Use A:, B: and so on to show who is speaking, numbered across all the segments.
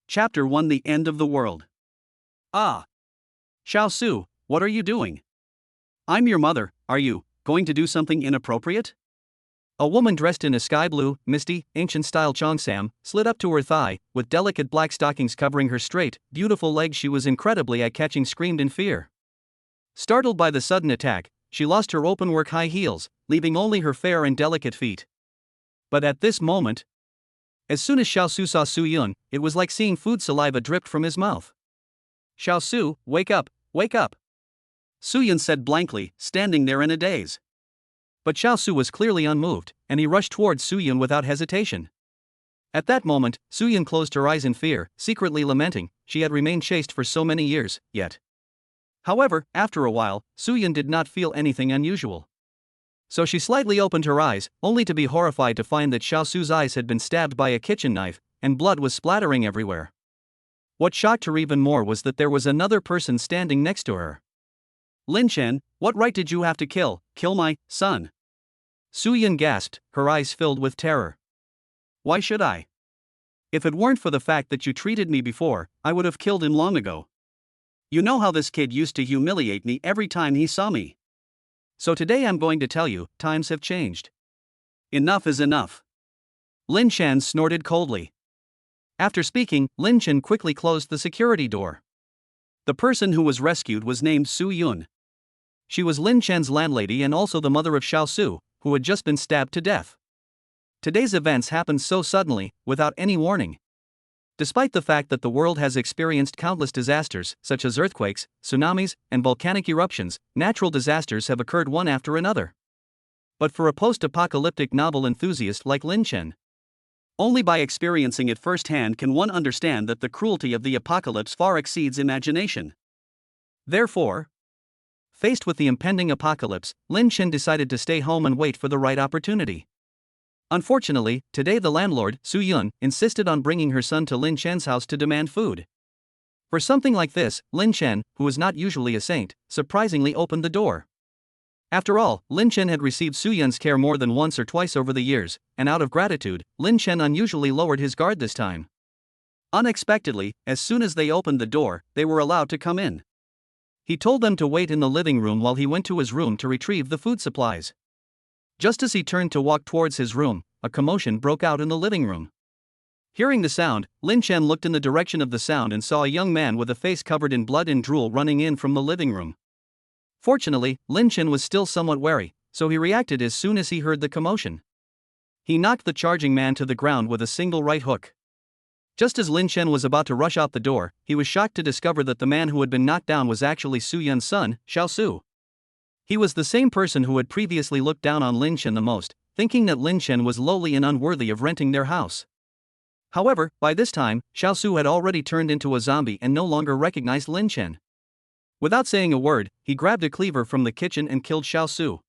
A: Chapter 1: The End of the World. Ah! Xiao Su, what are you doing? I'm your mother, are you going to do something inappropriate? A woman dressed in a sky blue, misty, ancient-style cheongsam slid up to her thigh, with delicate black stockings covering her straight, beautiful legs. She was incredibly eye-catching, screamed in fear. Startled by the sudden attack, she lost her openwork high heels, leaving only her fair and delicate feet. But at this moment, as soon as Xiao Su saw Su Yun, it was like seeing food saliva dripped from his mouth. Xiao Su, wake up, wake up! Su Yun said blankly, standing there in a daze. But Xiao Su was clearly unmoved, and he rushed towards Su Yun without hesitation. At that moment, Su Yun closed her eyes in fear, secretly lamenting she had remained chaste for so many years, yet. However, after a while, Su Yun did not feel anything unusual. So she slightly opened her eyes, only to be horrified to find that Xiao Su's eyes had been stabbed by a kitchen knife, and blood was splattering everywhere. What shocked her even more was that there was another person standing next to her. Lin Chen, what right did you have to kill my son? Su Yun gasped, her eyes filled with terror. Why should I? If it weren't for the fact that you treated me before, I would have killed him long ago. You know how this kid used to humiliate me every time he saw me. So today I'm going to tell you, times have changed. Enough is enough. Lin Chen snorted coldly. After speaking, Lin Chen quickly closed the security door. The person who was rescued was named Su Yun. She was Lin Chen's landlady and also the mother of Xiao Su, who had just been stabbed to death. Today's events happened so suddenly, without any warning. Despite the fact that the world has experienced countless disasters, such as earthquakes, tsunamis, and volcanic eruptions, natural disasters have occurred one after another. But for a post-apocalyptic novel enthusiast like Lin Chen, only by experiencing it firsthand can one understand that the cruelty of the apocalypse far exceeds imagination. Therefore, faced with the impending apocalypse, Lin Chen decided to stay home and wait for the right opportunity. Unfortunately, today the landlord, Su Yun, insisted on bringing her son to Lin Chen's house to demand food. For something like this, Lin Chen, who was not usually a saint, surprisingly opened the door. After all, Lin Chen had received Su Yun's care more than once or twice over the years, and out of gratitude, Lin Chen unusually lowered his guard this time. Unexpectedly, as soon as they opened the door, they were allowed to come in. He told them to wait in the living room while he went to his room to retrieve the food supplies. Just as he turned to walk towards his room, a commotion broke out in the living room. Hearing the sound, Lin Chen looked in the direction of the sound and saw a young man with a face covered in blood and drool running in from the living room. Fortunately, Lin Chen was still somewhat wary, so he reacted as soon as he heard the commotion. He knocked the charging man to the ground with a single right hook. Just as Lin Chen was about to rush out the door, he was shocked to discover that the man who had been knocked down was actually Su Yun's son, Xiao Su. He was the same person who had previously looked down on Lin Chen the most, thinking that Lin Chen was lowly and unworthy of renting their house. However, by this time, Xiao Su had already turned into a zombie and no longer recognized Lin Chen. Without saying a word, he grabbed a cleaver from the kitchen and killed Xiao Su.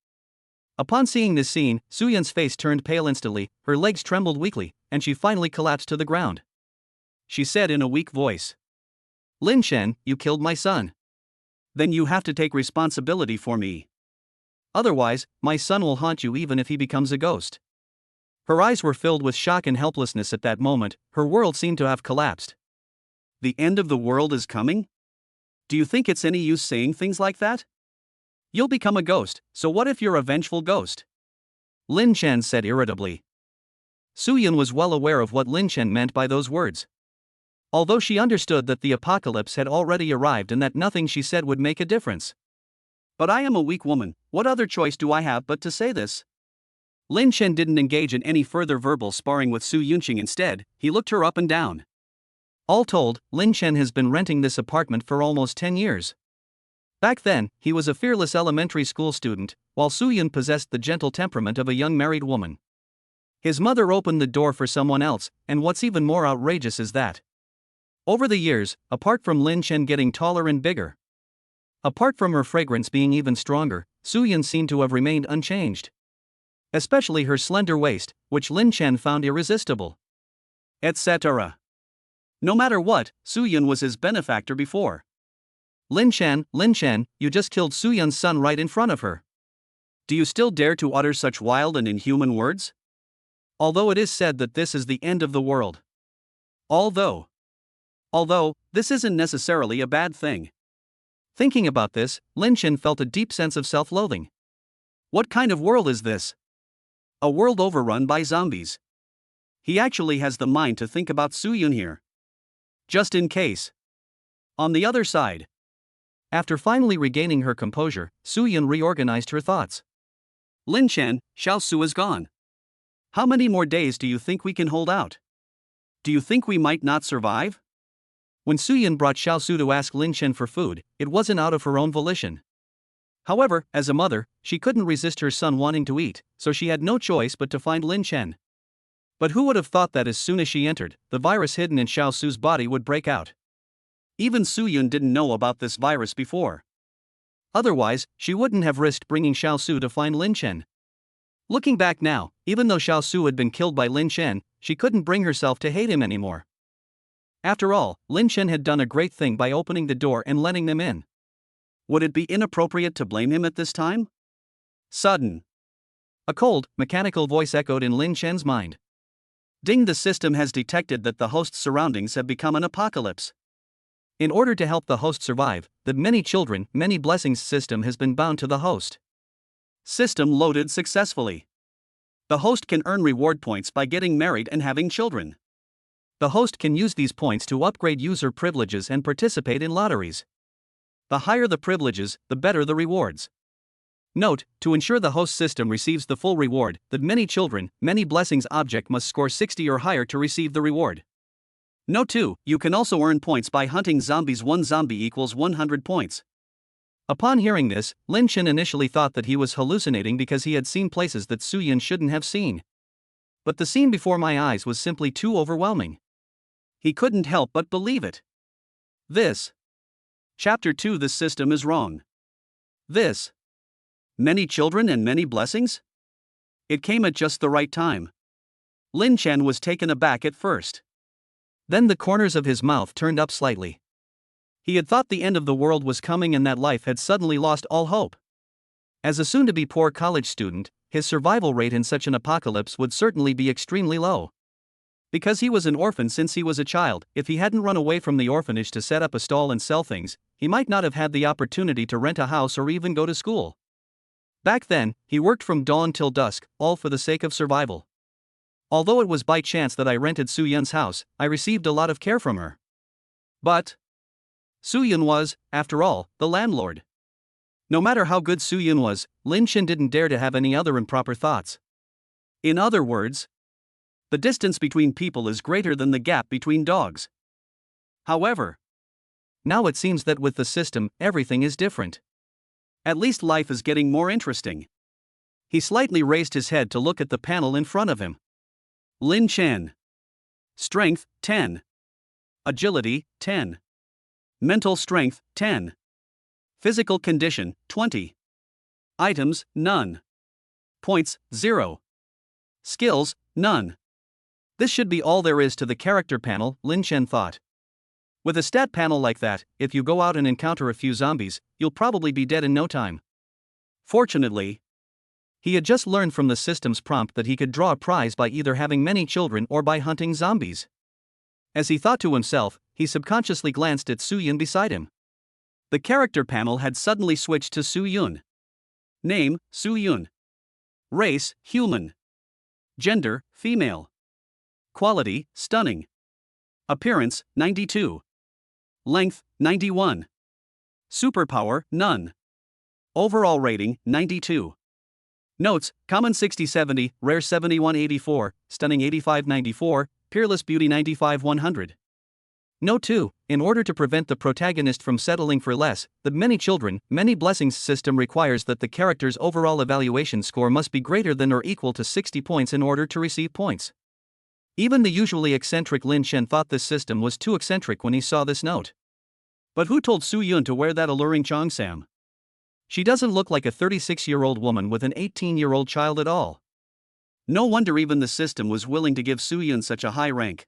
A: Upon seeing this scene, Su Yun's face turned pale instantly, her legs trembled weakly, and she finally collapsed to the ground. She said in a weak voice, "Lin Chen, you killed my son. Then you have to take responsibility for me. Otherwise, my son will haunt you even if he becomes a ghost." Her eyes were filled with shock and helplessness at that moment, her world seemed to have collapsed. The end of the world is coming? Do you think it's any use saying things like that? You'll become a ghost, so what if you're a vengeful ghost? Lin Chen said irritably. Su Yun was well aware of what Lin Chen meant by those words. Although she understood that the apocalypse had already arrived and that nothing she said would make a difference. But I am a weak woman, what other choice do I have but to say this? Lin Chen didn't engage in any further verbal sparring with Su Yunqing. Instead, he looked her up and down. All told, Lin Chen has been renting this apartment for almost 10 years. Back then, he was a fearless elementary school student, while Su Yun possessed the gentle temperament of a young married woman. His mother opened the door for someone else, and what's even more outrageous is that over the years, apart from Lin Chen getting taller and bigger, apart from her fragrance being even stronger, Su Yun seemed to have remained unchanged. Especially her slender waist, which Lin Chen found irresistible. Etc. No matter what, Su Yun was his benefactor before. Lin Chen, you just killed Su Yun's son right in front of her. Do you still dare to utter such wild and inhuman words? Although it is said that this is the end of the world. Although Although, this isn't necessarily a bad thing. Thinking about this, Lin Chen felt a deep sense of self-loathing. What kind of world is this? A world overrun by zombies. He actually has the mind to think about Su-yun here. Just in case. On the other side. After finally regaining her composure, Su-yun reorganized her thoughts. Lin Chen, Xiaosu is gone. How many more days do you think we can hold out? Do you think we might not survive? When Su-yun brought Xiaosu to ask Lin Chen for food, it wasn't out of her own volition. However, as a mother, she couldn't resist her son wanting to eat, so she had no choice but to find Lin Chen. But who would have thought that as soon as she entered, the virus hidden in Xiaosu's body would break out? Even Su-yun didn't know about this virus before. Otherwise, she wouldn't have risked bringing Xiaosu to find Lin Chen. Looking back now, even though Xiaosu had been killed by Lin Chen, she couldn't bring herself to hate him anymore. After all, Lin Chen had done a great thing by opening the door and letting them in. Would it be inappropriate to blame him at this time? Sudden. A cold, mechanical voice echoed in Lin Chen's mind. Ding, the system has detected that the host's surroundings have become an apocalypse. In order to help the host survive, the many children, many blessings system has been bound to the host. System loaded successfully. The host can earn reward points by getting married and having children. The host can use these points to upgrade user privileges and participate in lotteries. The higher the privileges, the better the rewards. Note, to ensure the host system receives the full reward, the many children, many blessings object must score 60 or higher to receive the reward. Note 2, you can also earn points by hunting zombies. 1 zombie equals 100 points. Upon hearing this, Lin Chen initially thought that he was hallucinating because he had seen places that Su-yun shouldn't have seen. But the scene before my eyes was simply too overwhelming. He couldn't help but believe it. This. Chapter 2, this system is wrong. This. Many children and many blessings? It came at just the right time. Lin Chen was taken aback at first. Then the corners of his mouth turned up slightly. He had thought the end of the world was coming and that life had suddenly lost all hope. As a soon-to-be poor college student, his survival rate in such an apocalypse would certainly be extremely low. Because he was an orphan since he was a child, if he hadn't run away from the orphanage to set up a stall and sell things, he might not have had the opportunity to rent a house or even go to school. Back then, he worked from dawn till dusk, all for the sake of survival. Although it was by chance that I rented Su-yun's house, I received a lot of care from her. But Su-yun was, after all, the landlord. No matter how good Su-yun was, Lin Chen didn't dare to have any other improper thoughts. In other words, the distance between people is greater than the gap between dogs. However, now it seems that with the system, everything is different. At least life is getting more interesting. He slightly raised his head to look at the panel in front of him. Lin Chen. Strength, 10. Agility, 10. Mental strength, 10. Physical condition, 20. Items, none. Points, 0. Skills, none. This should be all there is to the character panel, Lin Chen thought. With a stat panel like that, if you go out and encounter a few zombies, you'll probably be dead in no time. Fortunately, he had just learned from the system's prompt that he could draw a prize by either having many children or by hunting zombies. As he thought to himself, he subconsciously glanced at Su-yun beside him. The character panel had suddenly switched to Su-yun. Name, Su-yun. Race, human. Gender, female. Quality, stunning. Appearance, 92. Length, 91. Superpower, none. Overall rating, 92. Notes, common 60-70, rare 71-84, stunning 85-94, peerless beauty 95-100. Note 2, in order to prevent the protagonist from settling for less, the many children, many blessings system requires that the character's overall evaluation score must be greater than or equal to 60 points in order to receive points. Even the usually eccentric Lin Chen thought this system was too eccentric when he saw this note. But who told Su-yun to wear that alluring cheongsam? She doesn't look like a 36-year-old woman with an 18-year-old child at all. No wonder even the system was willing to give Su-yun such a high rank.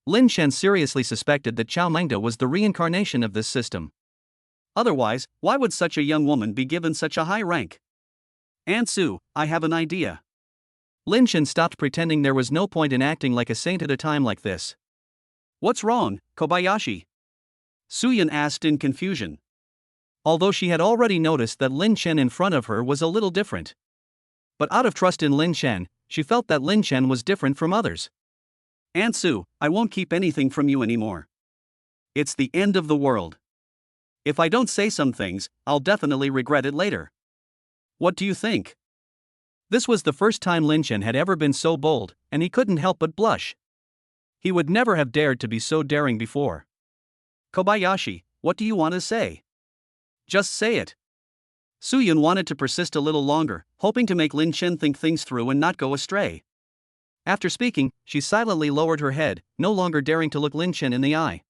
A: Lin Chen seriously suspected that Chao Mengda was the reincarnation of this system. Otherwise, why would such a young woman be given such a high rank? Aunt Su, I have an idea. Lin Chen stopped pretending there was no point in acting like a saint at a time like this. What's wrong, Kobayashi? Suyun asked in confusion. Although she had already noticed that Lin Chen in front of her was a little different. But out of trust in Lin Chen, she felt that Lin Chen was different from others. Aunt Su, I won't keep anything from you anymore. It's the end of the world. If I don't say some things, I'll definitely regret it later. What do you think? This was the first time Lin Chen had ever been so bold, and he couldn't help but blush. He would never have dared to be so daring before. Kobayashi, what do you want to say? Just say it. Suyun wanted to persist a little longer, hoping to make Lin Chen think things through and not go astray. After speaking, she silently lowered her head, no longer daring to look Lin Chen in the eye.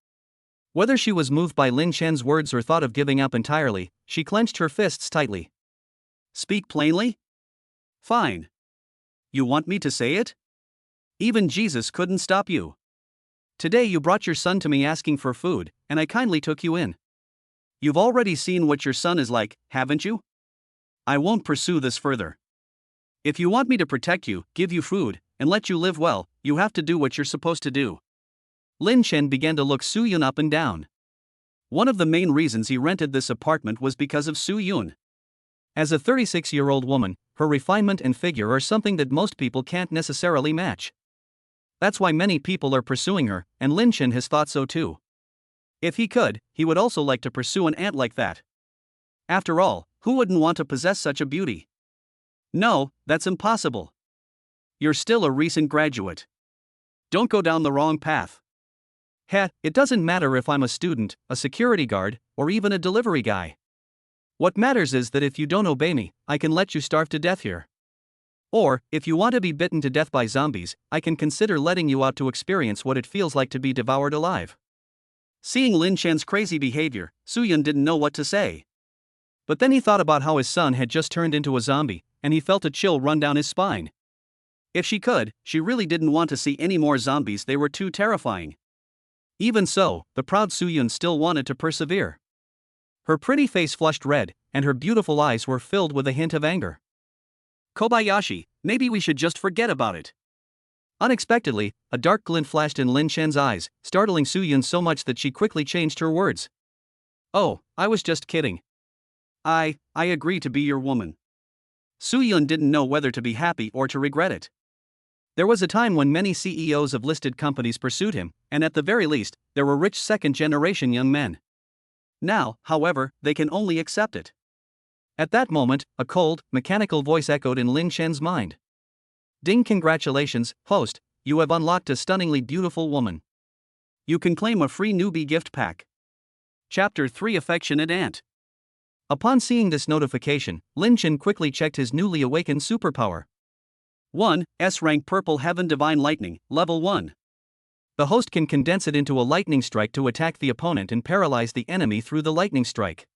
A: Whether she was moved by Lin Chen's words or thought of giving up entirely, she clenched her fists tightly. Speak plainly? Fine. You want me to say it? Even Jesus couldn't stop you. Today you brought your son to me asking for food, and I kindly took you in. You've already seen what your son is like, haven't you? I won't pursue this further. If you want me to protect you, give you food, and let you live well, you have to do what you're supposed to do. Lin Chen began to look Suyun up and down. One of the main reasons he rented this apartment was because of Suyun. As a 36-year-old woman, her refinement and figure are something that most people can't necessarily match. That's why many people are pursuing her, and Lin Chen has thought so too. If he could, he would also like to pursue an aunt like that. After all, who wouldn't want to possess such a beauty? No, that's impossible. You're still a recent graduate. Don't go down the wrong path. It doesn't matter if I'm a student, a security guard, or even a delivery guy. What matters is that if you don't obey me, I can let you starve to death here. Or, if you want to be bitten to death by zombies, I can consider letting you out to experience what it feels like to be devoured alive. Seeing Lin Chen's crazy behavior, Suyun didn't know what to say. But then he thought about how his son had just turned into a zombie, and he felt a chill run down his spine. If she could, she really didn't want to see any more zombies, they were too terrifying. Even so, the proud Suyun still wanted to persevere. Her pretty face flushed red, and her beautiful eyes were filled with a hint of anger. Kobayashi, maybe we should just forget about it. Unexpectedly, a dark glint flashed in Lin Chen's eyes, startling Suyun so much that she quickly changed her words. Oh, I was just kidding. I agree to be your woman. Suyun didn't know whether to be happy or to regret it. There was a time when many CEOs of listed companies pursued him, and at the very least, there were rich second-generation young men. Now, however, they can only accept it. At that moment, a cold, mechanical voice echoed in Lin Chen's mind. Ding, congratulations, host, you have unlocked a stunningly beautiful woman. You can claim a free newbie gift pack. Chapter 3 Affectionate Aunt. Upon seeing this notification, Lin Chen quickly checked his newly awakened superpower. 1. S-Rank Purple Heaven Divine Lightning, Level 1. The host can condense it into a lightning strike to attack the opponent and paralyze the enemy through the lightning strike.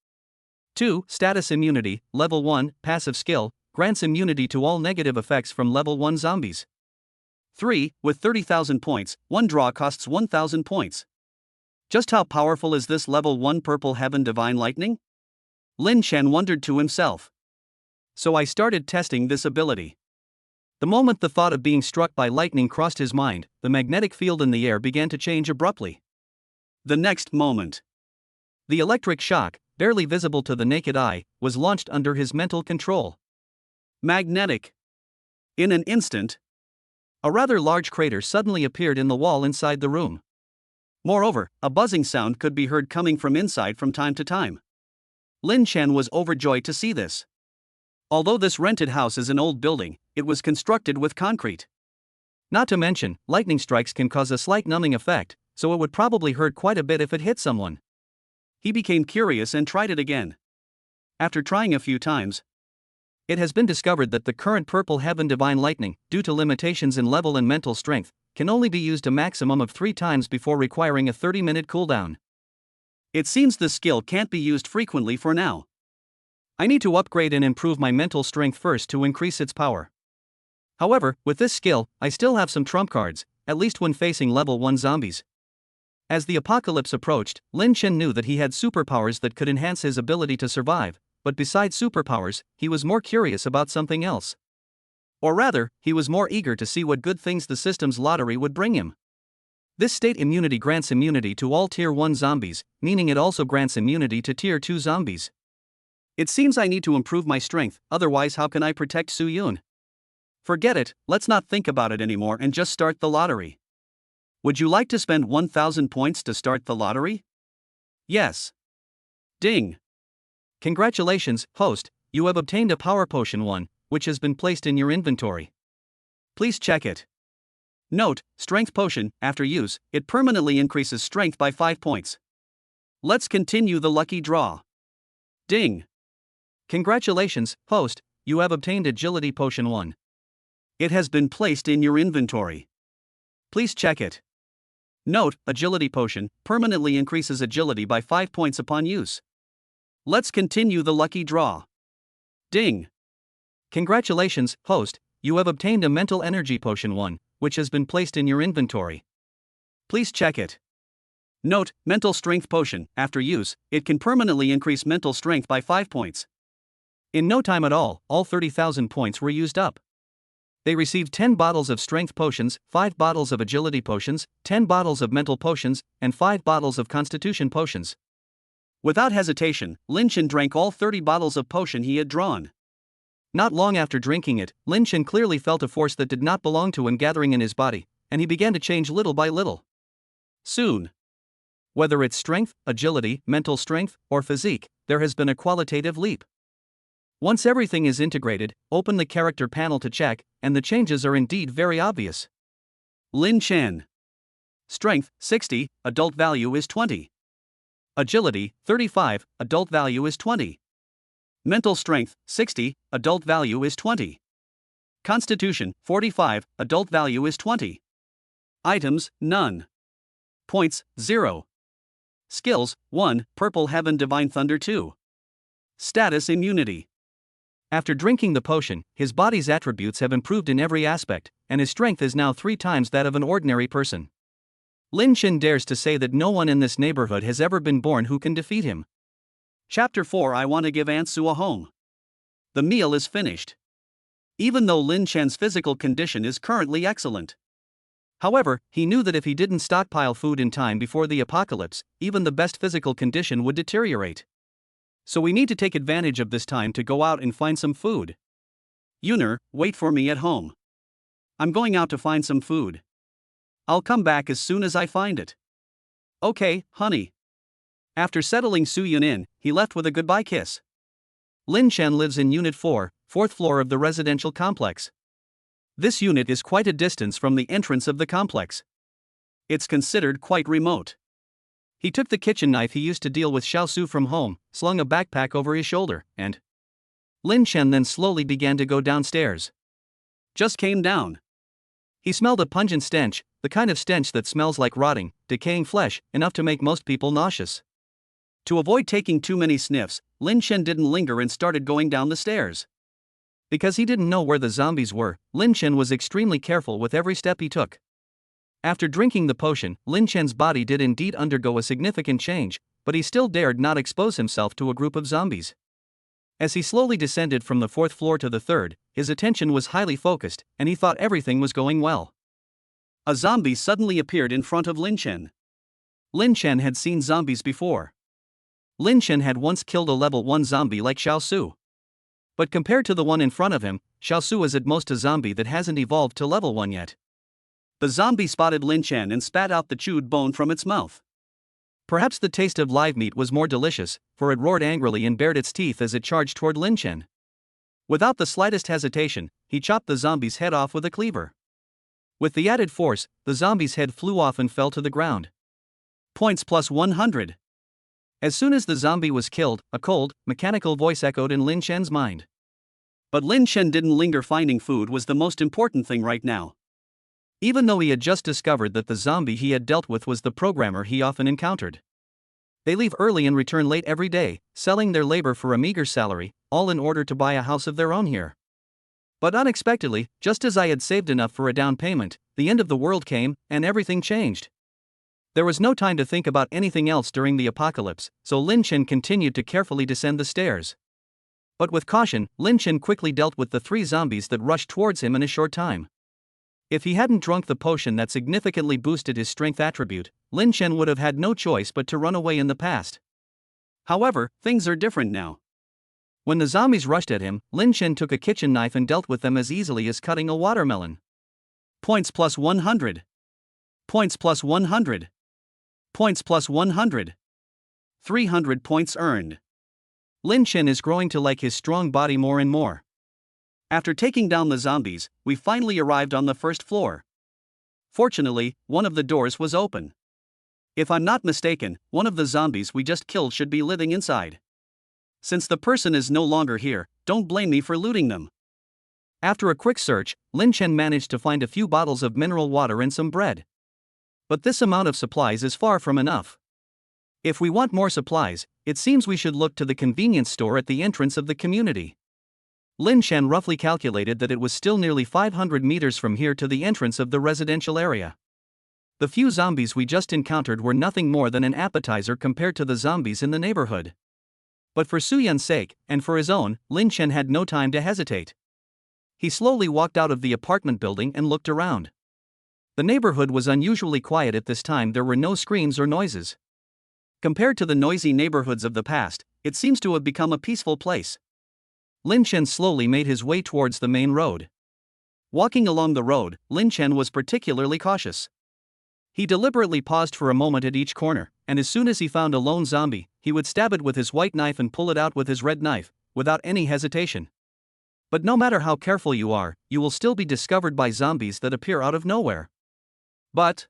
A: 2. Status Immunity, Level 1, Passive Skill, grants immunity to all negative effects from Level 1 zombies. 3. With 30,000 points, one draw costs 1,000 points. Just how powerful is this Level 1 Purple Heaven Divine Lightning? Lin Chen wondered to himself. So I started testing this ability. The moment the thought of being struck by lightning crossed his mind, the magnetic field in the air began to change abruptly. The next moment, the electric shock, barely visible to the naked eye, was launched under his mental control. Magnetic. In an instant, a rather large crater suddenly appeared in the wall inside the room. Moreover, a buzzing sound could be heard coming from inside from time to time. Lin Chen was overjoyed to see this. Although this rented house is an old building, it was constructed with concrete. Not to mention, lightning strikes can cause a slight numbing effect, so it would probably hurt quite a bit if it hit someone. He became curious and tried it again. After trying a few times, it has been discovered that the current Purple Heaven Divine Lightning, due to limitations in level and mental strength, can only be used a maximum of 3 times before requiring a 30-minute cooldown. It seems this skill can't be used frequently for now. I need to upgrade and improve my mental strength first to increase its power. However, with this skill, I still have some trump cards, at least when facing level 1 zombies. As the apocalypse approached, Lin Chen knew that he had superpowers that could enhance his ability to survive, but besides superpowers, he was more curious about something else. Or rather, he was more eager to see what good things the system's lottery would bring him. This state immunity grants immunity to all Tier 1 zombies, meaning it also grants immunity to Tier 2 zombies. It seems I need to improve my strength, otherwise how can I protect Su-Yun? Forget it, let's not think about it anymore and just start the lottery. Would you like to spend 1,000 points to start the lottery? Yes. Ding. Congratulations, host, you have obtained a Power Potion 1, which has been placed in your inventory. Please check it. Note, Strength Potion, after use, it permanently increases strength by 5 points. Let's continue the lucky draw. Ding. Congratulations, host, you have obtained Agility Potion 1. It has been placed in your inventory. Please check it. Note, Agility Potion permanently increases agility by 5 points upon use. Let's continue the lucky draw. Ding. Congratulations, host, you have obtained a Mental Energy Potion 1, which has been placed in your inventory. Please check it. Note, Mental Strength Potion, after use, it can permanently increase mental strength by 5 points. In no time at all 30,000 points were used up. They received 10 bottles of Strength Potions, 5 bottles of Agility Potions, 10 bottles of Mental Potions, and 5 bottles of Constitution Potions. Without hesitation, Lin Chen drank all 30 bottles of potion he had drawn. Not long after drinking it, Lin Chen clearly felt a force that did not belong to him gathering in his body, and he began to change little by little. Soon. Whether it's strength, agility, mental strength, or physique, there has been a qualitative leap. Once everything is integrated, open the character panel to check, and the changes are indeed very obvious. Lin Chen. Strength, 60, adult value is 20. Agility, 35, adult value is 20. Mental strength, 60, adult value is 20. Constitution, 45, adult value is 20. Items, none. Points, 0. Skills, 1, Purple Heaven Divine Thunder 2. Status immunity. After drinking the potion, his body's attributes have improved in every aspect, and his strength is now 3 times that of an ordinary person. Lin Chen dares to say that no one in this neighborhood has ever been born who can defeat him. Chapter 4 I want to give Aunt Sue a home. The meal is finished. Even though Lin Chen's physical condition is currently excellent. However, he knew that if he didn't stockpile food in time before the apocalypse, even the best physical condition would deteriorate. So we need to take advantage of this time to go out and find some food. Yuner, wait for me at home. I'm going out to find some food. I'll come back as soon as I find it. Okay, honey. After settling Su-Yun in, he left with a goodbye kiss. Lin Chen lives in Unit 4, 4th floor of the residential complex. This unit is quite a distance from the entrance of the complex. It's considered quite remote. He took the kitchen knife he used to deal with Xiaosu from home, slung a backpack over his shoulder, and Lin Chen then slowly began to go downstairs. Just came down. He smelled a pungent stench, the kind of stench that smells like rotting, decaying flesh, enough to make most people nauseous. To avoid taking too many sniffs, Lin Chen didn't linger and started going down the stairs. Because he didn't know where the zombies were, Lin Chen was extremely careful with every step he took. After drinking the potion, Lin Chen's body did indeed undergo a significant change, but he still dared not expose himself to a group of zombies. As he slowly descended from the 4th floor to the 3rd, his attention was highly focused, and he thought everything was going well. A zombie suddenly appeared in front of Lin Chen. Lin Chen had seen zombies before. Lin Chen had once killed a level 1 zombie like Xiaosu. But compared to the one in front of him, Xiaosu is at most a zombie that hasn't evolved to level 1 yet. The zombie spotted Lin Chen and spat out the chewed bone from its mouth. Perhaps the taste of live meat was more delicious, for it roared angrily and bared its teeth as it charged toward Lin Chen. Without the slightest hesitation, he chopped the zombie's head off with a cleaver. With the added force, the zombie's head flew off and fell to the ground. Points plus 100. As soon as the zombie was killed, a cold, mechanical voice echoed in Lin Chen's mind. But Lin Chen didn't linger. Finding food was the most important thing right now. Even though he had just discovered that the zombie he had dealt with was the programmer he often encountered. They leave early and return late every day, selling their labor for a meager salary, all in order to buy a house of their own here. But unexpectedly, just as I had saved enough for a down payment, the end of the world came, and everything changed. There was no time to think about anything else during the apocalypse, so Lin Chen continued to carefully descend the stairs. But with caution, Lin Chen quickly dealt with the 3 zombies that rushed towards him in a short time. If he hadn't drunk the potion that significantly boosted his strength attribute, Lin Chen would have had no choice but to run away in the past. However, things are different now. When the zombies rushed at him, Lin Chen took a kitchen knife and dealt with them as easily as cutting a watermelon. Points plus 100. Points plus 100. Points plus 100. 300 points earned. Lin Chen is growing to like his strong body more and more. After taking down the zombies, we finally arrived on the first floor. Fortunately, one of the doors was open. If I'm not mistaken, one of the zombies we just killed should be living inside. Since the person is no longer here, don't blame me for looting them. After a quick search, Lin Chen managed to find a few bottles of mineral water and some bread. But this amount of supplies is far from enough. If we want more supplies, it seems we should look to the convenience store at the entrance of the community. Lin Chen roughly calculated that it was still nearly 500 meters from here to the entrance of the residential area. The few zombies we just encountered were nothing more than an appetizer compared to the zombies in the neighborhood. But for Su Yun's sake, and for his own, Lin Chen had no time to hesitate. He slowly walked out of the apartment building and looked around. The neighborhood was unusually quiet at this time. There were no screams or noises. Compared to the noisy neighborhoods of the past, it seems to have become a peaceful place. Lin Chen slowly made his way towards the main road. Walking along the road, Lin Chen was particularly cautious. He deliberately paused for a moment at each corner, and as soon as he found a lone zombie, he would stab it with his white knife and pull it out with his red knife, without any hesitation. But no matter how careful you are, you will still be discovered by zombies that appear out of nowhere. But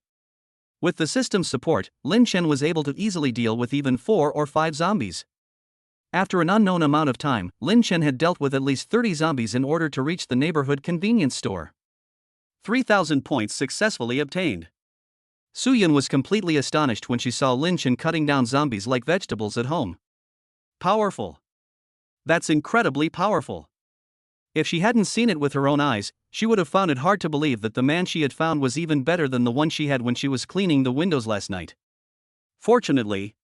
A: with the system's support, Lin Chen was able to easily deal with even 4 or 5 zombies. After an unknown amount of time, Lin Chen had dealt with at least 30 zombies in order to reach the neighborhood convenience store. 3,000 points successfully obtained. Su Yun was completely astonished when she saw Lin Chen cutting down zombies like vegetables at home. Powerful. That's incredibly powerful. If she hadn't seen it with her own eyes, she would have found it hard to believe that the man she had found was even better than the one she had when she was cleaning the windows last night. Fortunately,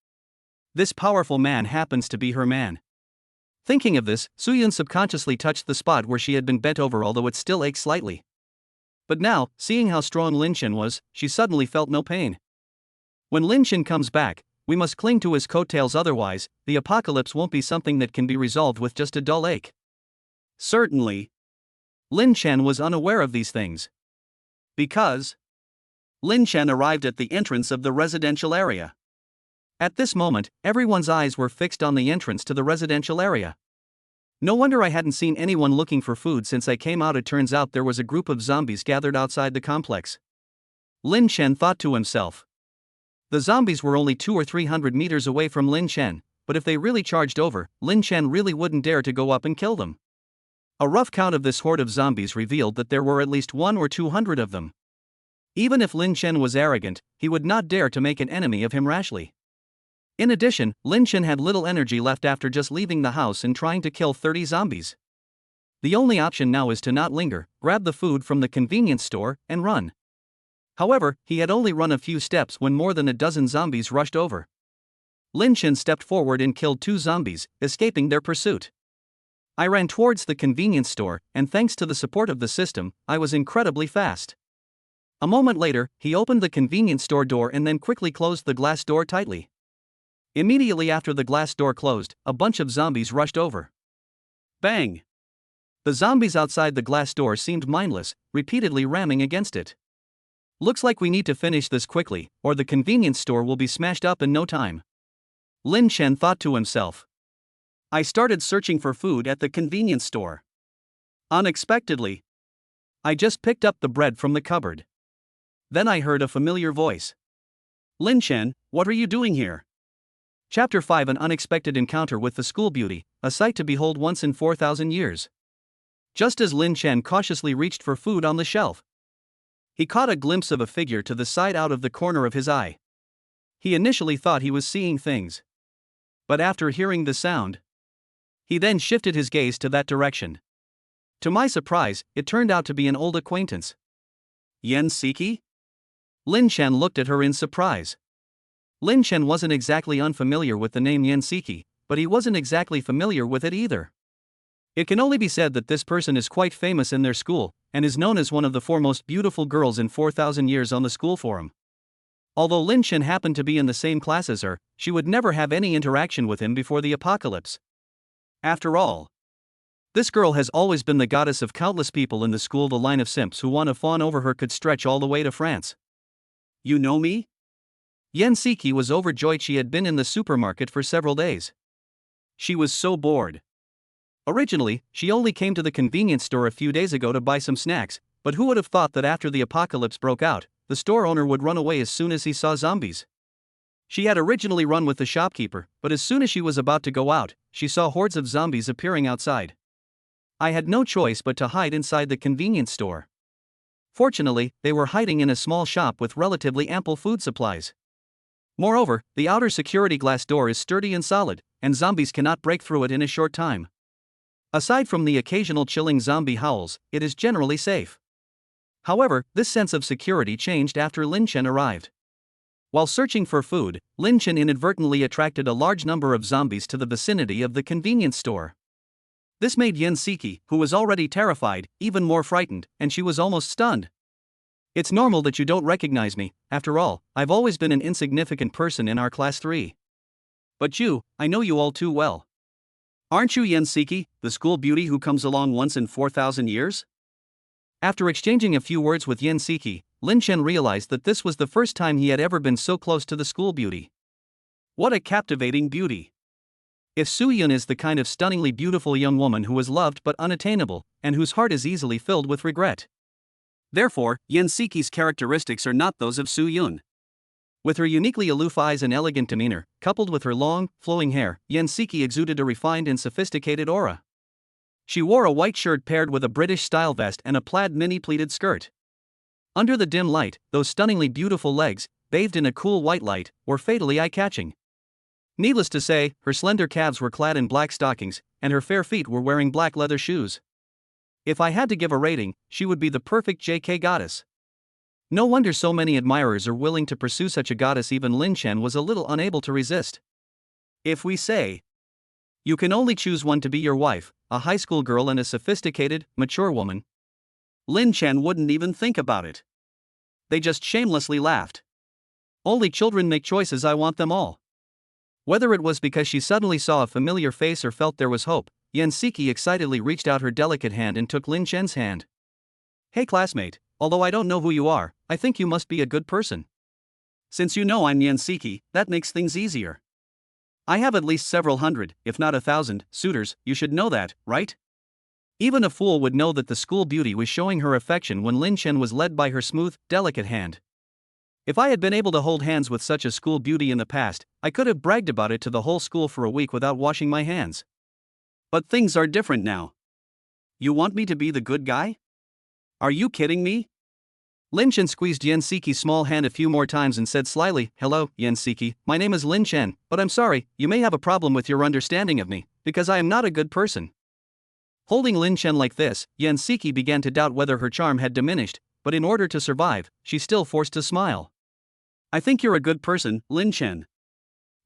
A: this powerful man happens to be her man. Thinking of this, Su Yun subconsciously touched the spot where she had been bent over, although it still ached slightly. But now, seeing how strong Lin Chen was, she suddenly felt no pain. When Lin Chen comes back, we must cling to his coattails, otherwise, the apocalypse won't be something that can be resolved with just a dull ache. Certainly. Lin Chen was unaware of these things. Because Lin Chen arrived at the entrance of the residential area. At this moment, everyone's eyes were fixed on the entrance to the residential area. No wonder I hadn't seen anyone looking for food since I came out. It turns out there was a group of zombies gathered outside the complex. Lin Chen thought to himself. The zombies were only 200 or 300 meters away from Lin Chen, but if they really charged over, Lin Chen really wouldn't dare to go up and kill them. A rough count of this horde of zombies revealed that there were at least 100 or 200 of them. Even if Lin Chen was arrogant, he would not dare to make an enemy of him rashly. In addition, Lin Chen had little energy left after just leaving the house and trying to kill 30 zombies. The only option now is to not linger, grab the food from the convenience store, and run. However, he had only run a few steps when more than a dozen zombies rushed over. Lin Chen stepped forward and killed 2 zombies, escaping their pursuit. I ran towards the convenience store, and thanks to the support of the system, I was incredibly fast. A moment later, he opened the convenience store door and then quickly closed the glass door tightly. Immediately after the glass door closed, a bunch of zombies rushed over. Bang! The zombies outside the glass door seemed mindless, repeatedly ramming against it. Looks like we need to finish this quickly, or the convenience store will be smashed up in no time. Lin Chen thought to himself. I started searching for food at the convenience store. Unexpectedly, I just picked up the bread from the cupboard. Then I heard a familiar voice. Lin Chen, what are you doing here? Chapter 5: An unexpected encounter with the school beauty, a sight to behold once in 4,000 years. Just as Lin Chen cautiously reached for food on the shelf, he caught a glimpse of a figure to the side out of the corner of his eye. He initially thought he was seeing things. But after hearing the sound, he then shifted his gaze to that direction. To my surprise, it turned out to be an old acquaintance. Yan Siki? Lin Chen looked at her in surprise. Lin Chen wasn't exactly unfamiliar with the name Yan Siki, but he wasn't exactly familiar with it either. It can only be said that this person is quite famous in their school, and is known as one of the four most beautiful girls in 4,000 years on the school forum. Although Lin Chen happened to be in the same class as her, she would never have any interaction with him before the apocalypse. After all, this girl has always been the goddess of countless people in the school. The line of simps who want to fawn over her could stretch all the way to France. You know me? Yan Siki was overjoyed. She had been in the supermarket for several days. She was so bored. Originally, she only came to the convenience store a few days ago to buy some snacks, but who would have thought that after the apocalypse broke out, the store owner would run away as soon as he saw zombies. She had originally run with the shopkeeper, but as soon as she was about to go out, she saw hordes of zombies appearing outside. I had no choice but to hide inside the convenience store. Fortunately, they were hiding in a small shop with relatively ample food supplies. Moreover, the outer security glass door is sturdy and solid, and zombies cannot break through it in a short time. Aside from the occasional chilling zombie howls, it is generally safe. However, this sense of security changed after Lin Chen arrived. While searching for food, Lin Chen inadvertently attracted a large number of zombies to the vicinity of the convenience store. This made Yan Siki, who was already terrified, even more frightened, and she was almost stunned. It's normal that you don't recognize me. After all, I've always been an insignificant person in our class 3. But you, I know you all too well. Aren't you Yan Siki, the school beauty who comes along once in 4,000 years? After exchanging a few words with Yan Siki, Lin Chen realized that this was the first time he had ever been so close to the school beauty. What a captivating beauty! If Su Yun is the kind of stunningly beautiful young woman who is loved but unattainable, and whose heart is easily filled with regret. Therefore, Yan Siki's characteristics are not those of Su Yun. With her uniquely aloof eyes and elegant demeanor, coupled with her long, flowing hair, Yan Siki exuded a refined and sophisticated aura. She wore a white shirt paired with a British-style vest and a plaid mini-pleated skirt. Under the dim light, those stunningly beautiful legs, bathed in a cool white light, were fatally eye-catching. Needless to say, her slender calves were clad in black stockings, and her fair feet were wearing black leather shoes. If I had to give a rating, she would be the perfect JK goddess. No wonder so many admirers are willing to pursue such a goddess. Even Lin Chen was a little unable to resist. If we say, you can only choose one to be your wife, a high school girl and a sophisticated, mature woman, Lin Chen wouldn't even think about it. They just shamelessly laughed. Only children make choices. I want them all. Whether it was because she suddenly saw a familiar face or felt there was hope, Yan Siki excitedly reached out her delicate hand and took Lin Chen's hand. Hey classmate, although I don't know who you are, I think you must be a good person. Since you know I'm Yan Siki, that makes things easier. I have at least several hundred, if not 1,000, suitors. You should know that, right? Even a fool would know that the school beauty was showing her affection when Lin Chen was led by her smooth, delicate hand. If I had been able to hold hands with such a school beauty in the past, I could have bragged about it to the whole school for a week without washing my hands. But things are different now. You want me to be the good guy? Are you kidding me? Lin Chen squeezed Yan Siki's small hand a few more times and said slyly, Hello, Yan Siki, my name is Lin Chen, but I'm sorry, you may have a problem with your understanding of me, because I am not a good person. Holding Lin Chen like this, Yan Siki began to doubt whether her charm had diminished, but in order to survive, she still forced a smile. I think you're a good person, Lin Chen.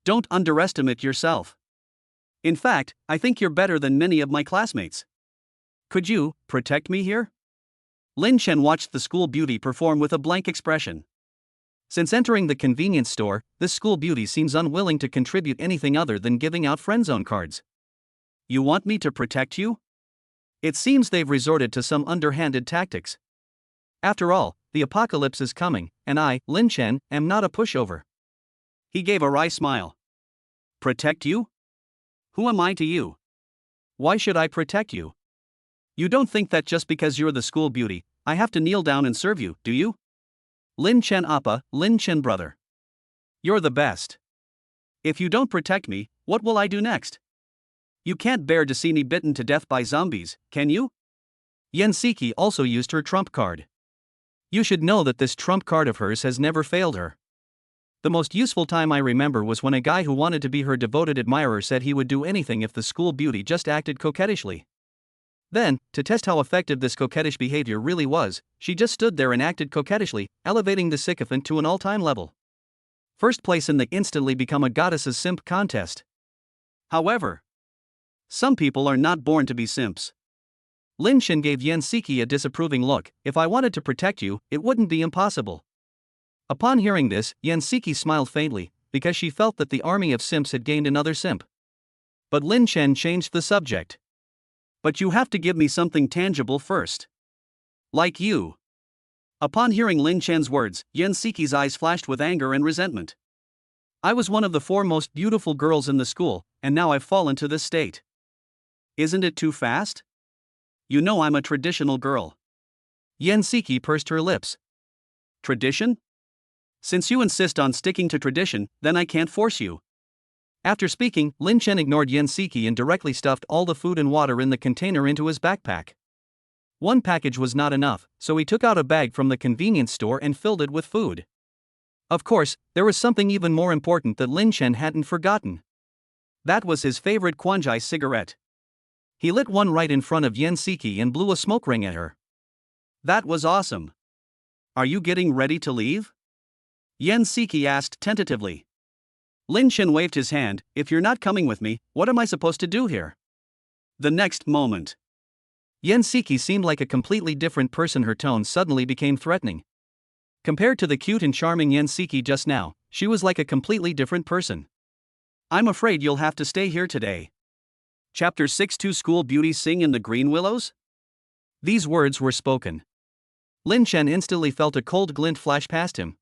A: Don't underestimate yourself. In fact, I think you're better than many of my classmates. Could you protect me here? Lin Chen watched the school beauty perform with a blank expression. Since entering the convenience store, this school beauty seems unwilling to contribute anything other than giving out friendzone cards. You want me to protect you? It seems they've resorted to some underhanded tactics. After all, the apocalypse is coming, and I, Lin Chen, am not a pushover. He gave a wry smile. Protect you? Who am I to you? Why should I protect you? You don't think that just because you're the school beauty, I have to kneel down and serve you, do you? Lin Chen Appa, Lin Chen brother. You're the best. If you don't protect me, what will I do next? You can't bear to see me bitten to death by zombies, can you? Yan Siki also used her trump card. You should know that this trump card of hers has never failed her. The most useful time I remember was when a guy who wanted to be her devoted admirer said he would do anything if the school beauty just acted coquettishly. Then, to test how effective this coquettish behavior really was, she just stood there and acted coquettishly, elevating the sycophant to an all-time level. First place in the instantly become a goddess's simp contest. However, Some people are not born to be simps. Lin Chen gave Yan Siki a disapproving look. If I wanted to protect you, it wouldn't be impossible. Upon hearing this, Yan Siki smiled faintly, because she felt that the army of simps had gained another simp. But Lin Chen changed the subject. But you have to give me something tangible first. Like you. Upon hearing Lin Chen's words, Yan Siki's eyes flashed with anger and resentment. I was one of the 4 most beautiful girls in the school, and now I've fallen to this state. Isn't it too fast? You know I'm a traditional girl. Yan Siki pursed her lips. Tradition? Since you insist on sticking to tradition, then I can't force you. After speaking, Lin Chen ignored Yan Siki and directly stuffed all the food and water in the container into his backpack. One package was not enough, so he took out a bag from the convenience store and filled it with food. Of course, there was something even more important that Lin Chen hadn't forgotten. That was his favorite Quanjai cigarette. He lit one right in front of Yan Siki and blew a smoke ring at her. That was awesome. Are you getting ready to leave? Yan Siki asked tentatively. Lin Chen waved his hand. If you're not coming with me, what am I supposed to do here? The next moment. Yan Siki seemed like a completely different person. Her tone suddenly became threatening. Compared to the cute and charming Yan Siki just now, she was like a completely different person. I'm afraid you'll have to stay here today. Chapter 6. 2 School Beauties Sing in the Green Willows? These words were spoken. Lin Chen instantly felt a cold glint flash past him.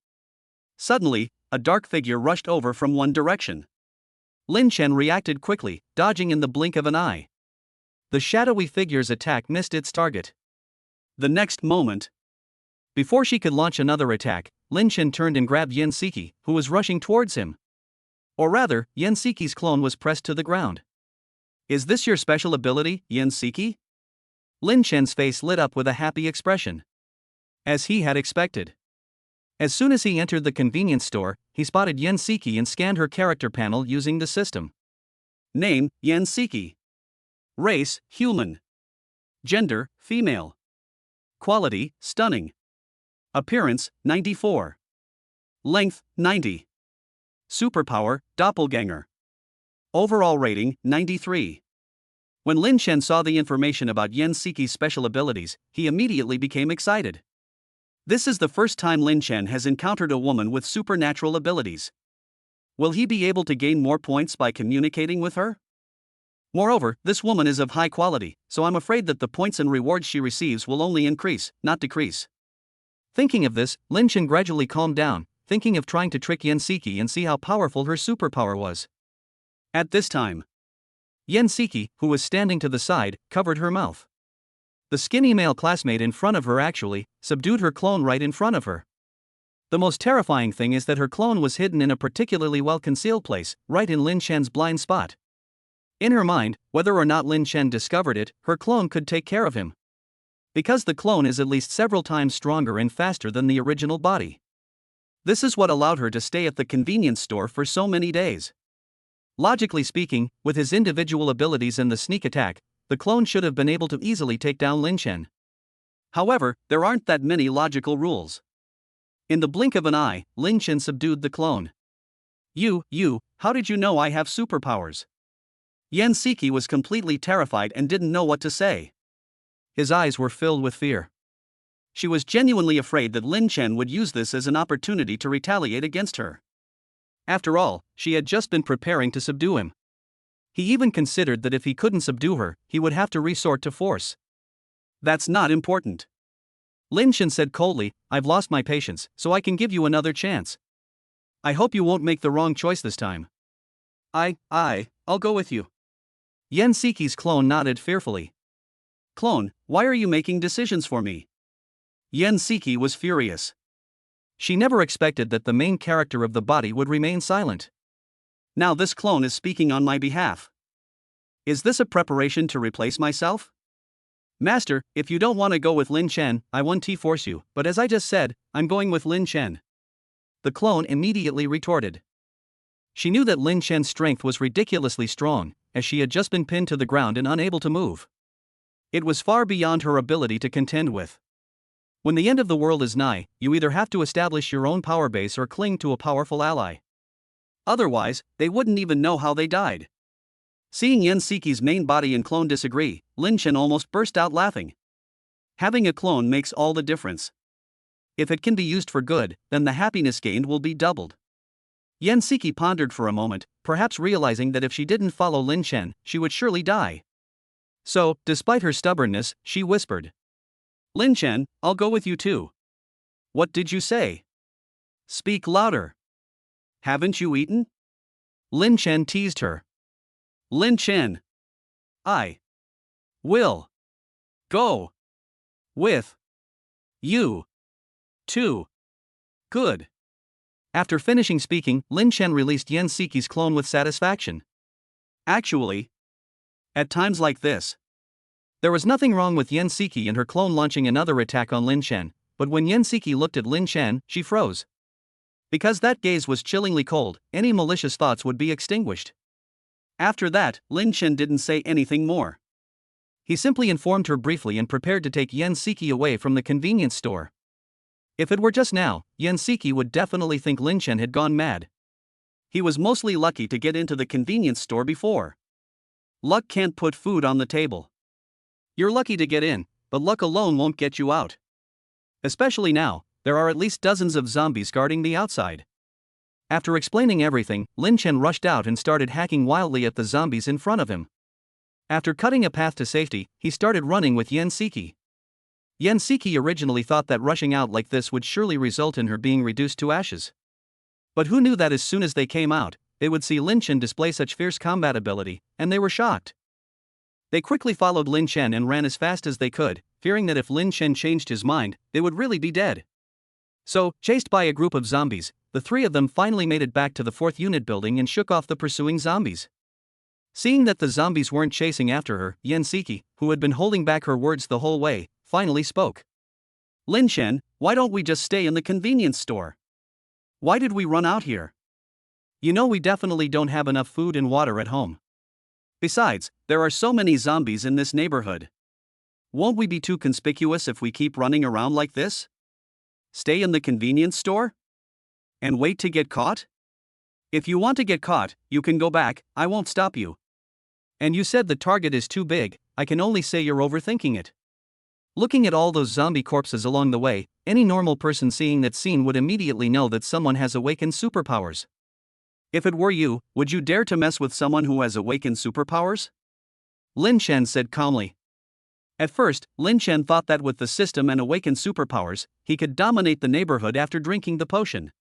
A: Suddenly, a dark figure rushed over from one direction. Lin Chen reacted quickly, dodging in the blink of an eye. The shadowy figure's attack missed its target. The next moment, before she could launch another attack, Lin Chen turned and grabbed Yan Siki, who was rushing towards him. Or rather, Yan Siki's clone was pressed to the ground. Is this your special ability, Yan Siki? Lin Chen's face lit up with a happy expression. As he had expected. As soon as he entered the convenience store, he spotted Yan Siki and scanned her character panel using the system. Name, Yan Siki. Race, human. Gender, female. Quality, stunning. Appearance, 94. Length, 90. Superpower, doppelganger. Overall rating, 93. When Lin Chen saw the information about Yan Siki's special abilities, he immediately became excited. This is the first time Lin Chen has encountered a woman with supernatural abilities. Will he be able to gain more points by communicating with her? Moreover, this woman is of high quality, so I'm afraid that the points and rewards she receives will only increase, not decrease. Thinking of this, Lin Chen gradually calmed down, thinking of trying to trick Yan Siki and see how powerful her superpower was. At this time, Yan Siki, who was standing to the side, covered her mouth. The skinny male classmate in front of her actually subdued her clone right in front of her. The most terrifying thing is that her clone was hidden in a particularly well-concealed place, right in Lin Chen's blind spot. In her mind, whether or not Lin Chen discovered it, her clone could take care of him. Because the clone is at least several times stronger and faster than the original body. This is what allowed her to stay at the convenience store for so many days. Logically speaking, with his individual abilities and the sneak attack, the clone should have been able to easily take down Lin Chen. However, there aren't that many logical rules. In the blink of an eye, Lin Chen subdued the clone. How did you know I have superpowers? Yan Siki was completely terrified and didn't know what to say. His eyes were filled with fear. She was genuinely afraid that Lin Chen would use this as an opportunity to retaliate against her. After all, she had just been preparing to subdue him. He even considered that if he couldn't subdue her, he would have to resort to force. That's not important. Lin Chen said coldly, I've lost my patience, so I can give you another chance. I hope you won't make the wrong choice this time. I'll go with you. Yan Siki's clone nodded fearfully. Clone, why are you making decisions for me? Yan Siki was furious. She never expected that the main character of the body would remain silent. Now this clone is speaking on my behalf. Is this a preparation to replace myself? Master, if you don't want to go with Lin Chen, I won't force you, but as I just said, I'm going with Lin Chen. The clone immediately retorted. She knew that Lin Chen's strength was ridiculously strong, as she had just been pinned to the ground and unable to move. It was far beyond her ability to contend with. When the end of the world is nigh, you either have to establish your own power base or cling to a powerful ally. Otherwise, they wouldn't even know how they died. Seeing Yen Siki's main body and clone disagree, Lin Chen almost burst out laughing. Having a clone makes all the difference. If it can be used for good, then the happiness gained will be doubled. Yen Siki pondered for a moment, perhaps realizing that if she didn't follow Lin Chen, she would surely die. So, despite her stubbornness, she whispered, "Lin Chen, I'll go with you too." "What did you say? Speak louder. Haven't you eaten?" Lin Chen teased her. "Lin Chen, I will go with you too." "Good." After finishing speaking, Lin Chen released Yen Siki's clone with satisfaction. Actually, at times like this, there was nothing wrong with Yen Siki and her clone launching another attack on Lin Chen, but when Yen Siki looked at Lin Chen, she froze. Because that gaze was chillingly cold, any malicious thoughts would be extinguished. After that, Lin Chen didn't say anything more. He simply informed her briefly and prepared to take Yen Siki away from the convenience store. If it were just now, Yen Siki would definitely think Lin Chen had gone mad. He was mostly lucky to get into the convenience store before. Luck can't put food on the table. You're lucky to get in, but luck alone won't get you out. Especially now, there are at least dozens of zombies guarding the outside. After explaining everything, Lin Chen rushed out and started hacking wildly at the zombies in front of him. After cutting a path to safety, he started running with Yen Siki. Yen Siki originally thought that rushing out like this would surely result in her being reduced to ashes. But who knew that as soon as they came out, they would see Lin Chen display such fierce combat ability, and they were shocked. They quickly followed Lin Chen and ran as fast as they could, fearing that if Lin Chen changed his mind, they would really be dead. So, chased by a group of zombies, the three of them finally made it back to the 4th unit building and shook off the pursuing zombies. Seeing that the zombies weren't chasing after her, Yen Siki, who had been holding back her words the whole way, finally spoke. "Lin Chen, why don't we just stay in the convenience store? Why did we run out here? You know we definitely don't have enough food and water at home. Besides, there are so many zombies in this neighborhood. Won't we be too conspicuous if we keep running around like this? Stay in the convenience store? And wait to get caught? If you want to get caught, you can go back, I won't stop you. And you said the target is too big, I can only say you're overthinking it." Looking at all those zombie corpses along the way, any normal person seeing that scene would immediately know that someone has awakened superpowers. If it were you, would you dare to mess with someone who has awakened superpowers? Lin Chen said calmly. At first, Lin Chen thought that with the system and awakened superpowers, he could dominate the neighborhood after drinking the potion.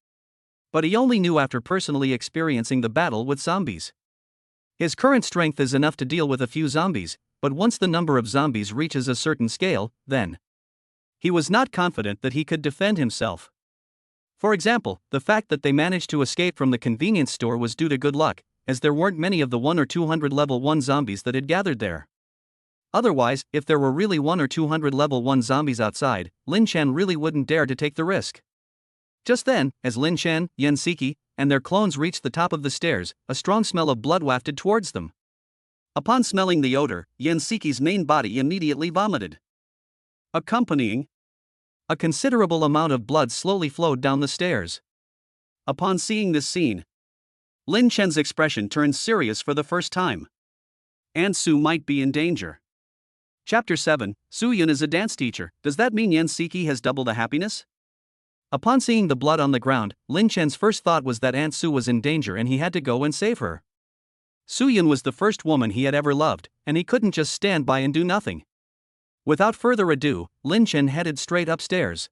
A: But he only knew after personally experiencing the battle with zombies. His current strength is enough to deal with a few zombies, but once the number of zombies reaches a certain scale, then he was not confident that he could defend himself. For example, the fact that they managed to escape from the convenience store was due to good luck, as there weren't many of the 1 or 200 level 1 zombies that had gathered there. Otherwise, if there were really 1 or 200 level 1 zombies outside, Lin Chen really wouldn't dare to take the risk. Just then, as Lin Chen, Yen Siki, and their clones reached the top of the stairs, a strong smell of blood wafted towards them. Upon smelling the odor, Yen Siki's main body immediately vomited. Accompanying, a considerable amount of blood slowly flowed down the stairs. Upon seeing this scene, Lin Chen's expression turned serious for the first time. Aunt Su might be in danger. Chapter 7, Su Yun is a dance teacher. Does that mean Yen Siki has double the happiness? Upon seeing the blood on the ground, Lin Chen's first thought was that Aunt Su was in danger and he had to go and save her. Su Yun was the first woman he had ever loved, and he couldn't just stand by and do nothing. Without further ado, Lin Chen headed straight upstairs.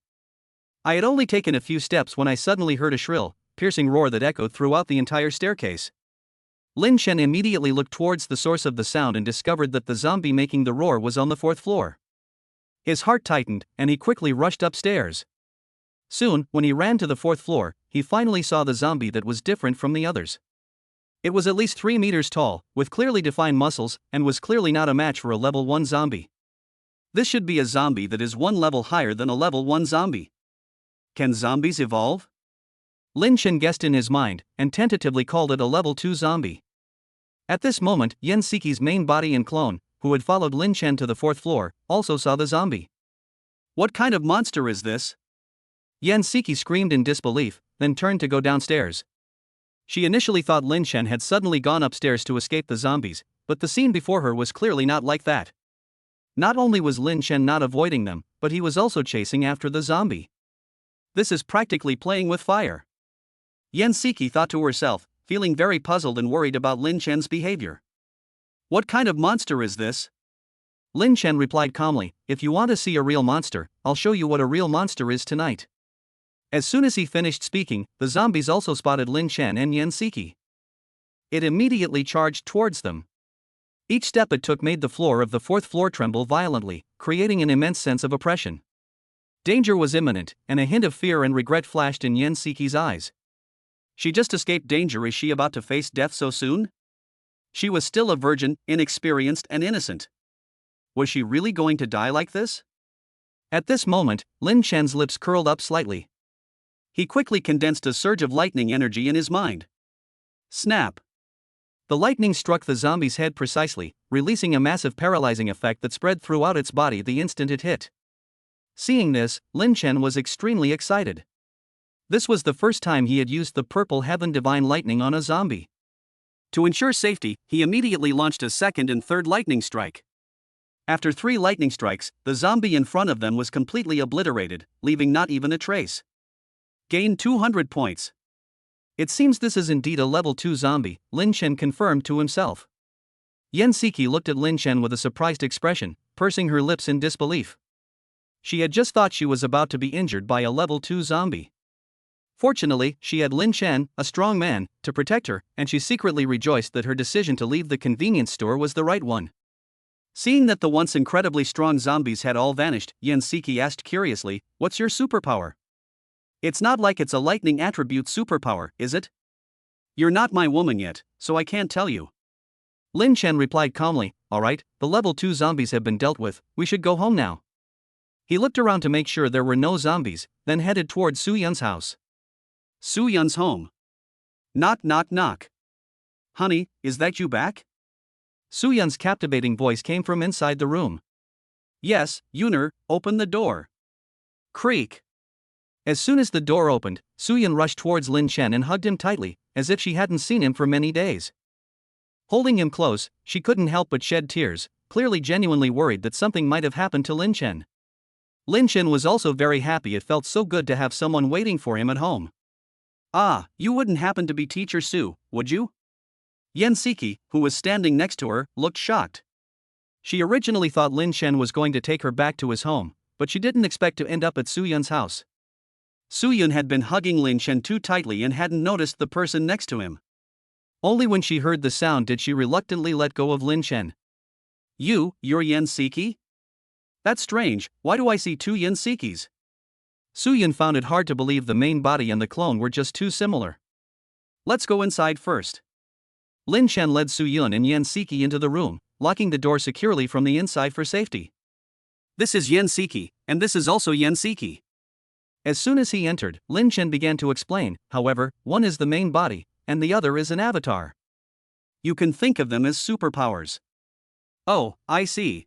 A: I had only taken a few steps when I suddenly heard a shrill, piercing roar that echoed throughout the entire staircase. Lin Chen immediately looked towards the source of the sound and discovered that the zombie making the roar was on the 4th floor. His heart tightened, and he quickly rushed upstairs. Soon, when he ran to the 4th floor, he finally saw the zombie that was different from the others. It was at least 3 meters tall, with clearly defined muscles, and was clearly not a match for a level 1 zombie. This should be a zombie that is 1 level higher than a level 1 zombie. Can zombies evolve? Lin Chen guessed in his mind, and tentatively called it a level 2 zombie. At this moment, Yen Siki's main body and clone, who had followed Lin Chen to the 4th floor, also saw the zombie. What kind of monster is this? Yen Siki screamed in disbelief, then turned to go downstairs. She initially thought Lin Chen had suddenly gone upstairs to escape the zombies, but the scene before her was clearly not like that. Not only was Lin Chen not avoiding them, but he was also chasing after the zombie. This is practically playing with fire. Yan Siki thought to herself, feeling very puzzled and worried about Lin Chen's behavior. What kind of monster is this? Lin Chen replied calmly, if you want to see a real monster, I'll show you what a real monster is tonight. As soon as he finished speaking, the zombies also spotted Lin Chen and Yan Siki. It immediately charged towards them. Each step it took made the floor of the fourth floor tremble violently, creating an immense sense of oppression. Danger was imminent, and a hint of fear and regret flashed in Yan Siki's eyes. She just escaped danger. Is she about to face death so soon? She was still a virgin, inexperienced and innocent. Was she really going to die like this? At this moment, Lin Chen's lips curled up slightly. He quickly condensed a surge of lightning energy in his mind. Snap! The lightning struck the zombie's head precisely, releasing a massive paralyzing effect that spread throughout its body the instant it hit. Seeing this, Lin Chen was extremely excited. This was the first time he had used the purple heaven divine lightning on a zombie. To ensure safety, he immediately launched a second and third lightning strike. After 3 lightning strikes, the zombie in front of them was completely obliterated, leaving not even a trace. Gained 200 points. It seems this is indeed a level 2 zombie, Lin Chen confirmed to himself. Yan Siki looked at Lin Chen with a surprised expression, pursing her lips in disbelief. She had just thought she was about to be injured by a level 2 zombie. Fortunately, she had Lin Chen, a strong man, to protect her, and she secretly rejoiced that her decision to leave the convenience store was the right one. Seeing that the once incredibly strong zombies had all vanished, Yan Siki asked curiously, "What's your superpower?" "It's not like it's a lightning attribute superpower, is it?" "You're not my woman yet, so I can't tell you." Lin Chen replied calmly, "Alright, the level 2 zombies have been dealt with, we should go home now." He looked around to make sure there were no zombies, then headed toward Su Yun's house. Su Yun's home. Knock knock knock. "Honey, is that you back?" Su Yun's captivating voice came from inside the room. "Yes, Yuner, open the door." Creak. As soon as the door opened, Su Yun rushed towards Lin Chen and hugged him tightly, as if she hadn't seen him for many days. Holding him close, she couldn't help but shed tears, clearly genuinely worried that something might have happened to Lin Chen. Lin Chen was also very happy. It felt so good to have someone waiting for him at home. "Ah, you wouldn't happen to be Teacher Su, would you?" Yan Siki, who was standing next to her, looked shocked. She originally thought Lin Chen was going to take her back to his home, but she didn't expect to end up at Su Yun's house. Su Yun had been hugging Lin Chen too tightly and hadn't noticed the person next to him. Only when she heard the sound did she reluctantly let go of Lin Chen. You're Yan Siki? That's strange, why do I see 2 Yan Sikis?" Su Yun found it hard to believe the main body and the clone were just too similar. "Let's go inside first." Lin Chen led Su Yun and Yan Siki into the room, locking the door securely from the inside for safety. "This is Yan Siki, and this is also Yan Siki." As soon as he entered, Lin Chen began to explain, however, one is the main body, and the other is an avatar. You can think of them as superpowers. Oh, I see.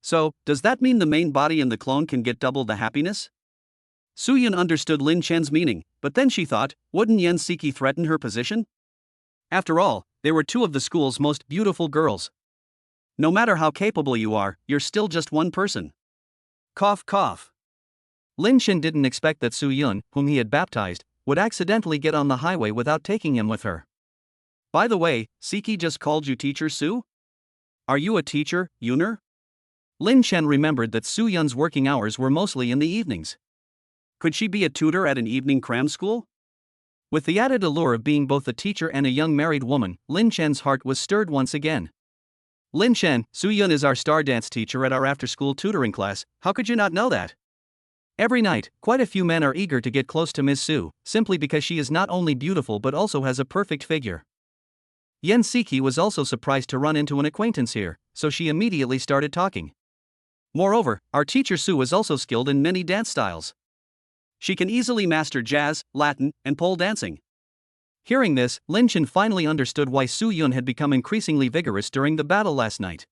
A: So, does that mean the main body and the clone can get double the happiness? Su Yun understood Lin Chen's meaning, but then she thought, wouldn't Yan Siki threaten her position? After all, they were 2 of the school's most beautiful girls. No matter how capable you are, you're still just one person. Cough cough. Lin Chen didn't expect that Su Yun, whom he had baptized, would accidentally get on the highway without taking him with her. "By the way, Siki just called you Teacher Su? Are you a teacher, Yuner?" Lin Chen remembered that Su Yun's working hours were mostly in the evenings. Could she be a tutor at an evening cram school? With the added allure of being both a teacher and a young married woman, Lin Chen's heart was stirred once again. "Lin Chen, Su Yun is our star dance teacher at our after-school tutoring class, how could you not know that?" Every night, quite a few men are eager to get close to Ms. Su, simply because she is not only beautiful but also has a perfect figure. Yan Siki was also surprised to run into an acquaintance here, so she immediately started talking. Moreover, our teacher Su is also skilled in many dance styles. She can easily master jazz, Latin, and pole dancing. Hearing this, Lin Chen finally understood why Su Yun had become increasingly vigorous during the battle last night.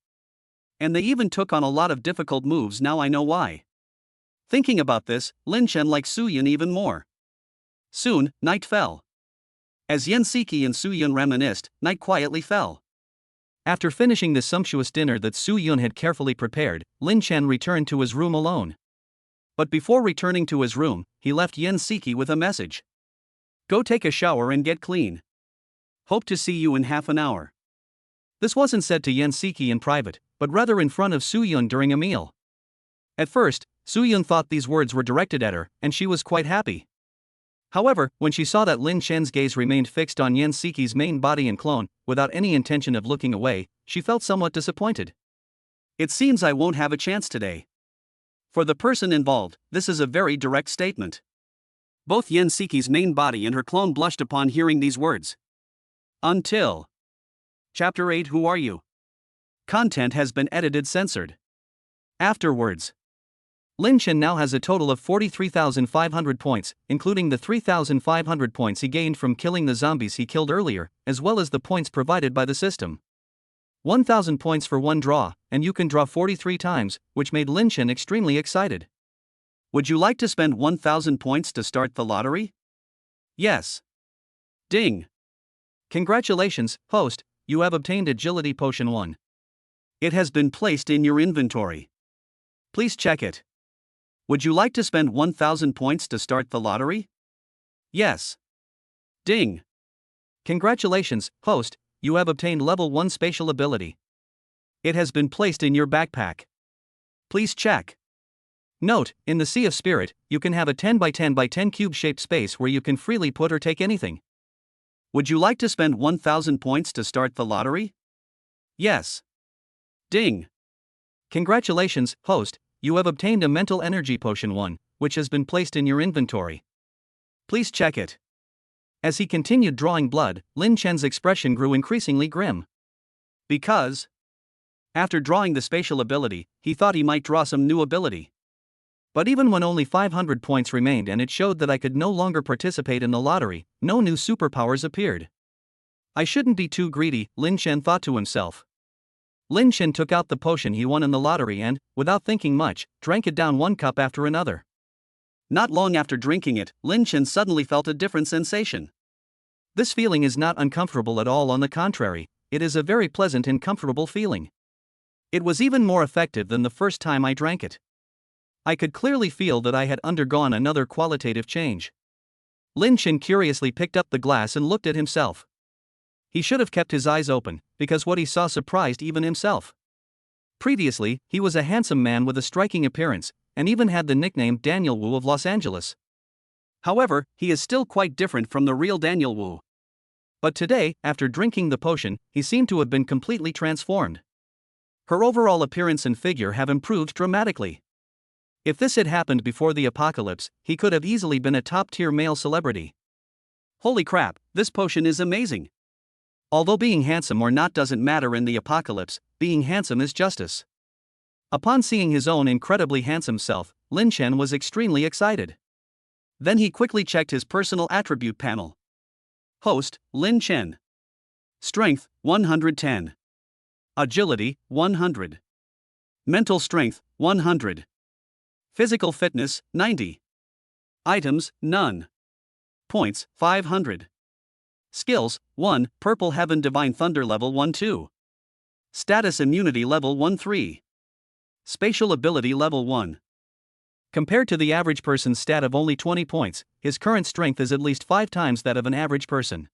A: And they even took on a lot of difficult moves. Now I know why. Thinking about this, Lin Chen liked Su Yun even more. Soon, night fell. As Yan Siki and Su Yun reminisced, night quietly fell. After finishing the sumptuous dinner that Su-yun had carefully prepared, Lin Chen returned to his room alone. But before returning to his room, he left Yen Siki with a message. Go take a shower and get clean. Hope to see you in half an hour. This wasn't said to Yen Siki in private, but rather in front of Su-yun during a meal. At first, Su-yun thought these words were directed at her, and she was quite happy. However, when she saw that Lin Chen's gaze remained fixed on Yen Siki's main body and clone, without any intention of looking away, she felt somewhat disappointed. It seems I won't have a chance today. For the person involved, this is a very direct statement. Both Yen Siki's main body and her clone blushed upon hearing these words. Until Chapter 8 Who Are You? Content has been edited censored. Afterwards. Lin Chen now has a total of 43,500 points, including the 3,500 points he gained from killing the zombies he killed earlier, as well as the points provided by the system. 1,000 points for one draw, and you can draw 43 times, which made Lin Chen extremely excited. Would you like to spend 1,000 points to start the lottery? Yes. Ding. Congratulations, host, you have obtained Agility Potion 1. It has been placed in your inventory. Please check it. Would you like to spend 1,000 points to start the lottery? Yes. Ding. Congratulations, host, you have obtained level 1 spatial ability. It has been placed in your backpack. Please check. Note, in the Sea of Spirit, you can have a 10 by 10 by 10 cube-shaped space where you can freely put or take anything. Would you like to spend 1,000 points to start the lottery? Yes. Ding. Congratulations, host, you have obtained a Mental Energy Potion 1, which has been placed in your inventory. Please check it. As he continued drawing blood, Lin Chen's expression grew increasingly grim. Because, after drawing the spatial ability, he thought he might draw some new ability. But even when only 500 points remained and it showed that I could no longer participate in the lottery, no new superpowers appeared. I shouldn't be too greedy, Lin Chen thought to himself. Lin Chen took out the potion he won in the lottery and, without thinking much, drank it down one cup after another. Not long after drinking it, Lin Chen suddenly felt a different sensation. This feeling is not uncomfortable at all, on the contrary, it is a very pleasant and comfortable feeling. It was even more effective than the first time I drank it. I could clearly feel that I had undergone another qualitative change. Lin Chen curiously picked up the glass and looked at himself. He should have kept his eyes open, because what he saw surprised even himself. Previously, he was a handsome man with a striking appearance, and even had the nickname Daniel Wu of Los Angeles. However, he is still quite different from the real Daniel Wu. But today, after drinking the potion, he seemed to have been completely transformed. Her overall appearance and figure have improved dramatically. If this had happened before the apocalypse, he could have easily been a top-tier male celebrity. Holy crap, this potion is amazing. Although being handsome or not doesn't matter in the apocalypse, being handsome is justice. Upon seeing his own incredibly handsome self, Lin Chen was extremely excited. Then he quickly checked his personal attribute panel. Host, Lin Chen. Strength, 110. Agility, 100. Mental strength, 100. Physical fitness, 90. Items, none. Points, 500. Skills, 1, Purple Heaven Divine Thunder level 1-2. Status Immunity level 1-3. Spatial Ability level 1. Compared to the average person's stat of only 20 points, his current strength is at least 5 times that of an average person.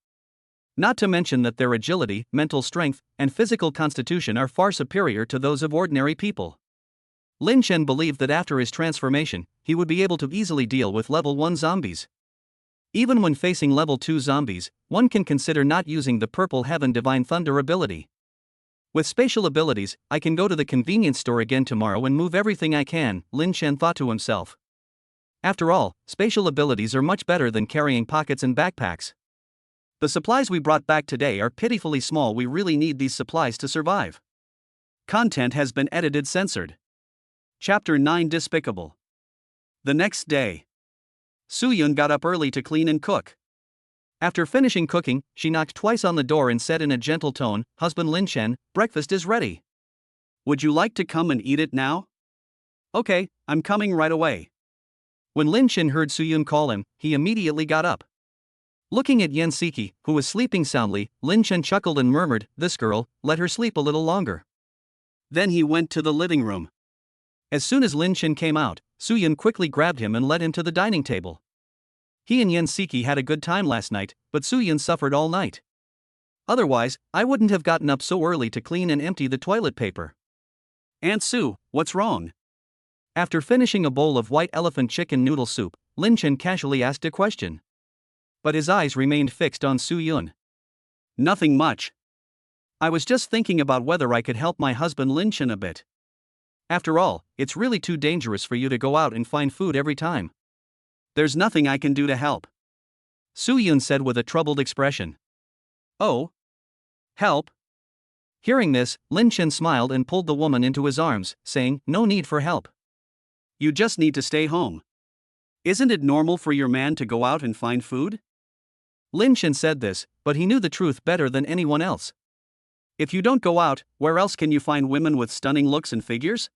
A: Not to mention that their agility, mental strength, and physical constitution are far superior to those of ordinary people. Lin Chen believed that after his transformation, he would be able to easily deal with level 1 zombies. Even when facing level 2 zombies, one can consider not using the Purple Heaven Divine Thunder ability. With spatial abilities, I can go to the convenience store again tomorrow and move everything I can, Lin Chen thought to himself. After all, spatial abilities are much better than carrying pockets and backpacks. The supplies we brought back today are pitifully small. We really need these supplies to survive. Content has been edited censored. Chapter 9 Despicable. The next day. Su-yun got up early to clean and cook. After finishing cooking, she knocked twice on the door and said in a gentle tone, "Husband Lin Chen, breakfast is ready. Would you like to come and eat it now?" "Okay, I'm coming right away." When Lin Chen heard Su-yun call him, he immediately got up. Looking at Yansiki, who was sleeping soundly, Lin Chen chuckled and murmured, "This girl, let her sleep a little longer." Then he went to the living room. As soon as Lin Chen came out, Su-yun quickly grabbed him and led him to the dining table. He and Yansiki had a good time last night, but Su-yun suffered all night. Otherwise, I wouldn't have gotten up so early to clean and empty the toilet paper. "Aunt Sue, what's wrong?" After finishing a bowl of white elephant chicken noodle soup, Lin Chen casually asked a question. But his eyes remained fixed on Su-yun. "Nothing much. I was just thinking about whether I could help my husband Lin Chen a bit. After all, it's really too dangerous for you to go out and find food every time." "There's nothing I can do to help," Su-yun said with a troubled expression. "Oh? Help?" Hearing this, Lin Chen smiled and pulled the woman into his arms, saying, "No need for help. You just need to stay home. Isn't it normal for your man to go out and find food?" Lin Chen said this, but he knew the truth better than anyone else. If you don't go out, where else can you find women with stunning looks and figures?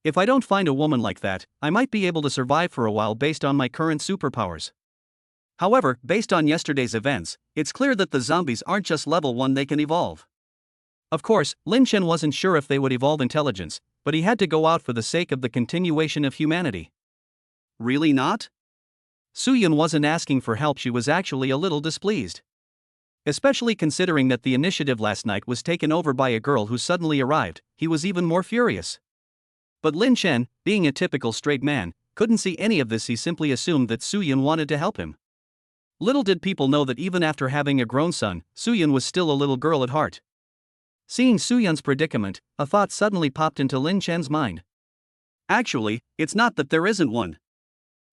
A: If I don't find a woman like that, I might be able to survive for a while based on my current superpowers. However, based on yesterday's events, it's clear that the zombies aren't just level 1, they can evolve. Of course, Lin Chen wasn't sure if they would evolve intelligence, but he had to go out for the sake of the continuation of humanity. "Really not?" Su-yun wasn't asking for help, she was actually a little displeased. Especially considering that the initiative last night was taken over by a girl who suddenly arrived, he was even more furious. But Lin Chen, being a typical straight man, couldn't see any of this. He simply assumed that Su-yun wanted to help him. Little did people know that even after having a grown son, Su-yun was still a little girl at heart. Seeing Su-yun's predicament, a thought suddenly popped into Lin Chen's mind. "Actually, it's not that there isn't one."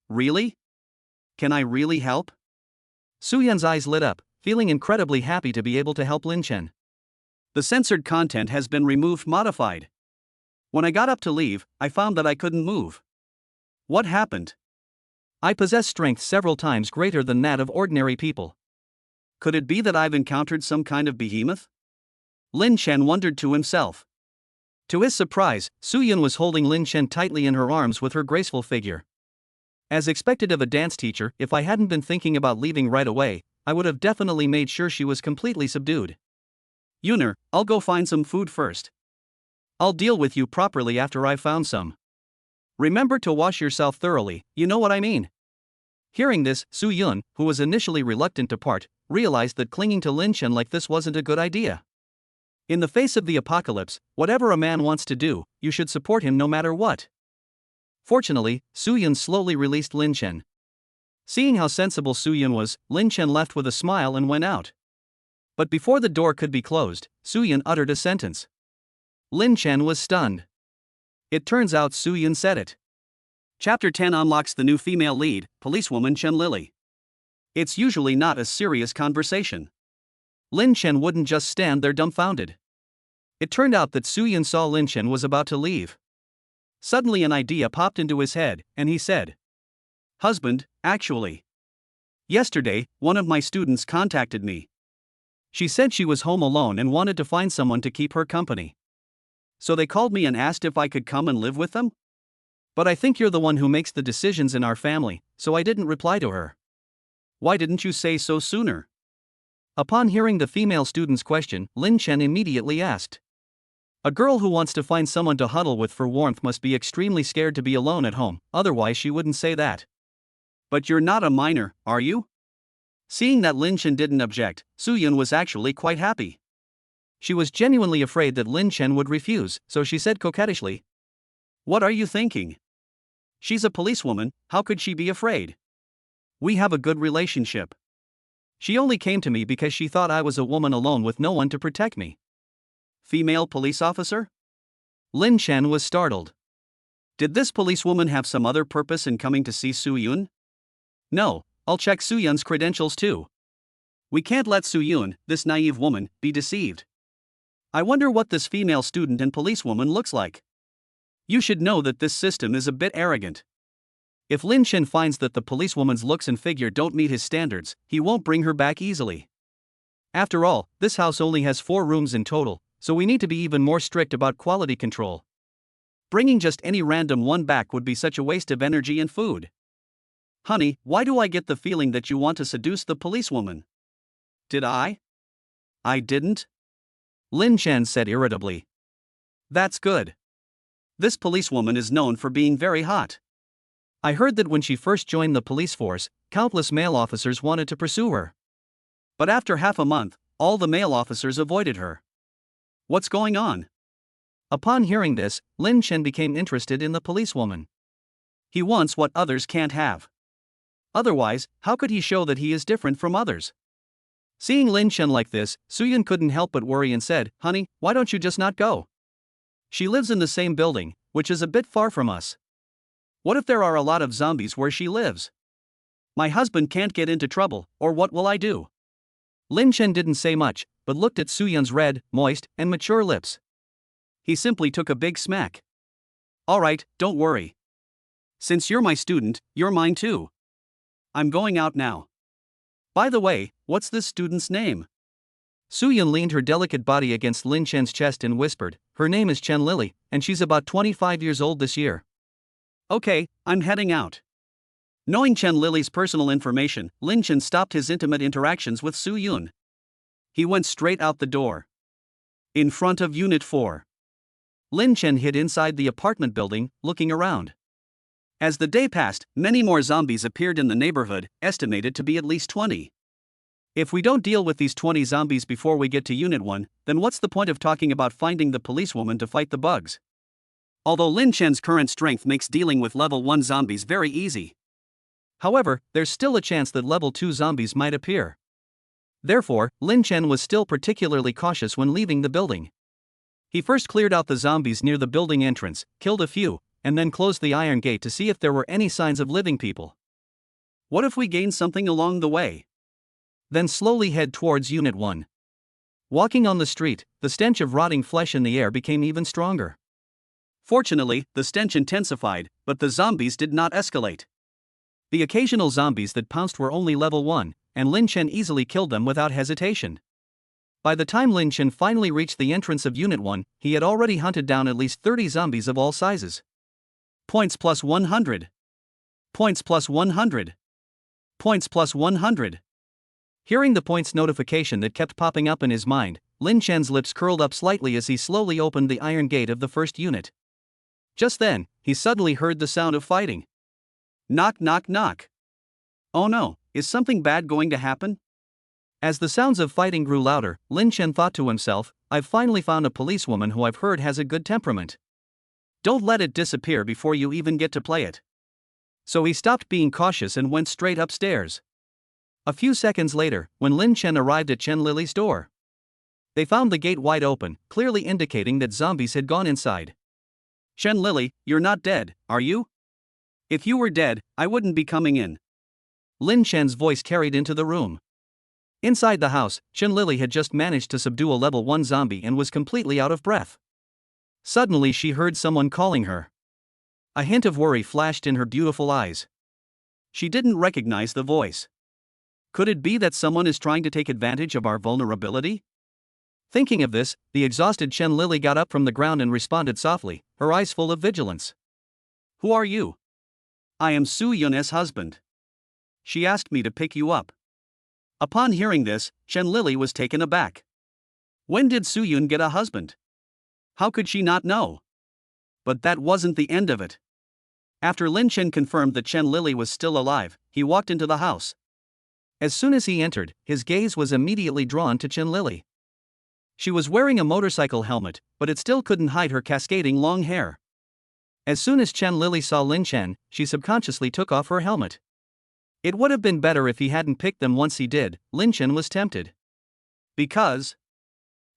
A: "Really? Can I really help?" Su-yun's eyes lit up, feeling incredibly happy to be able to help Lin Chen. "The censored content has been removed modified. When I got up to leave, I found that I couldn't move." "What happened?" "I possess strength several times greater than that of ordinary people. Could it be that I've encountered some kind of behemoth?" Lin Chen wondered to himself. To his surprise, Su-yun was holding Lin Chen tightly in her arms with her graceful figure. As expected of a dance teacher, if I hadn't been thinking about leaving right away, I would have definitely made sure she was completely subdued. "Yuner, I'll go find some food first. I'll deal with you properly after I've found some. Remember to wash yourself thoroughly, you know what I mean." Hearing this, Su-yun, who was initially reluctant to part, realized that clinging to Lin Chen like this wasn't a good idea. In the face of the apocalypse, whatever a man wants to do, you should support him no matter what. Fortunately, Su-yun slowly released Lin Chen. Seeing how sensible Su-yun was, Lin Chen left with a smile and went out. But before the door could be closed, Su-yun uttered a sentence. Lin Chen was stunned. It turns out Su-yun said it. Chapter 10 unlocks the new female lead, policewoman Chen Lily. It's usually not a serious conversation. Lin Chen wouldn't just stand there dumbfounded. It turned out that Su-yun saw Lin Chen was about to leave. Suddenly an idea popped into his head, and he said, "Husband, actually. Yesterday, one of my students contacted me. She said she was home alone and wanted to find someone to keep her company. So they called me and asked if I could come and live with them? But I think you're the one who makes the decisions in our family, so I didn't reply to her. Why didn't you say so sooner?" Upon hearing the female student's question, Lin Chen immediately asked. A girl who wants to find someone to huddle with for warmth must be extremely scared to be alone at home, otherwise she wouldn't say that. "But you're not a minor, are you?" Seeing that Lin Chen didn't object, Su-yun was actually quite happy. She was genuinely afraid that Lin Chen would refuse, so she said coquettishly, "What are you thinking? She's a policewoman, how could she be afraid? We have a good relationship. She only came to me because she thought I was a woman alone with no one to protect me." Female police officer? Lin Chen was startled. Did this policewoman have some other purpose in coming to see Su-yun? No, I'll check Su-yun's credentials too. We can't let Su-yun, this naive woman, be deceived. I wonder what this female student and policewoman looks like. You should know that this system is a bit arrogant. If Lin Chen finds that the policewoman's looks and figure don't meet his standards, he won't bring her back easily. After all, this house only has 4 rooms in total, so we need to be even more strict about quality control. Bringing just any random one back would be such a waste of energy and food. Honey, why do I get the feeling that you want to seduce the policewoman? Did I? I didn't? Lin Chen said irritably. That's good. This policewoman is known for being very hot. I heard that when she first joined the police force, countless male officers wanted to pursue her. But after half a month, all the male officers avoided her. What's going on? Upon hearing this, Lin Chen became interested in the policewoman. He wants what others can't have. Otherwise, how could he show that he is different from others? Seeing Lin Chen like this, Suyun couldn't help but worry and said, Honey, why don't you just not go? She lives in the same building, which is a bit far from us. What if there are a lot of zombies where she lives? My husband can't get into trouble, or what will I do? Lin Chen didn't say much, but looked at Suyun's red, moist, and mature lips. He simply took a big smack. Alright, don't worry. Since you're my student, you're mine too. I'm going out now. By the way, what's this student's name? Suyun leaned her delicate body against Lin Chen's chest and whispered, Her name is Chen Lily, and she's about 25 years old this year. Okay, I'm heading out. Knowing Chen Lily's personal information, Lin Chen stopped his intimate interactions with Suyun. He went straight out the door. In front of Unit 4. Lin Chen hid inside the apartment building, looking around. As the day passed, many more zombies appeared in the neighborhood, estimated to be at least 20. If we don't deal with these 20 zombies before we get to Unit 1, then what's the point of talking about finding the policewoman to fight the bugs? Although Lin Chen's current strength makes dealing with level 1 zombies very easy. However, there's still a chance that level 2 zombies might appear. Therefore, Lin Chen was still particularly cautious when leaving the building. He first cleared out the zombies near the building entrance, killed a few, and then closed the iron gate to see if there were any signs of living people. What if we gain something along the way? Then slowly head towards Unit 1. Walking on the street, the stench of rotting flesh in the air became even stronger. Fortunately, the stench intensified, but the zombies did not escalate. The occasional zombies that pounced were only level 1, and Lin Chen easily killed them without hesitation. By the time Lin Chen finally reached the entrance of Unit 1, he had already hunted down at least 30 zombies of all sizes. Points plus 100. Points plus 100. Points plus 100. Hearing the points notification that kept popping up in his mind, Lin Chen's lips curled up slightly as he slowly opened the iron gate of the first unit. Just then, he suddenly heard the sound of fighting. Knock knock knock. Oh no, is something bad going to happen? As the sounds of fighting grew louder, Lin Chen thought to himself, I've finally found a policewoman who I've heard has a good temperament. Don't let it disappear before you even get to play it. So he stopped being cautious and went straight upstairs. A few seconds later, when Lin Chen arrived at Chen Lily's door, they found the gate wide open, clearly indicating that zombies had gone inside. Chen Lily, you're not dead, are you? If you were dead, I wouldn't be coming in. Lin Chen's voice carried into the room. Inside the house, Chen Lily had just managed to subdue a level 1 zombie and was completely out of breath. Suddenly she heard someone calling her. A hint of worry flashed in her beautiful eyes. She didn't recognize the voice. Could it be that someone is trying to take advantage of our vulnerability? Thinking of this, the exhausted Chen Lily got up from the ground and responded softly, her eyes full of vigilance. Who are you? I am Su Yun's husband. She asked me to pick you up. Upon hearing this, Chen Lily was taken aback. When did Su Yun get a husband? How could she not know? But that wasn't the end of it. After Lin Chen confirmed that Chen Lily was still alive, he walked into the house. As soon as he entered, his gaze was immediately drawn to Chen Lily. She was wearing a motorcycle helmet, but it still couldn't hide her cascading long hair. As soon as Chen Lily saw Lin Chen, she subconsciously took off her helmet. It would have been better if he hadn't picked them. Once he did, Lin Chen was tempted. Because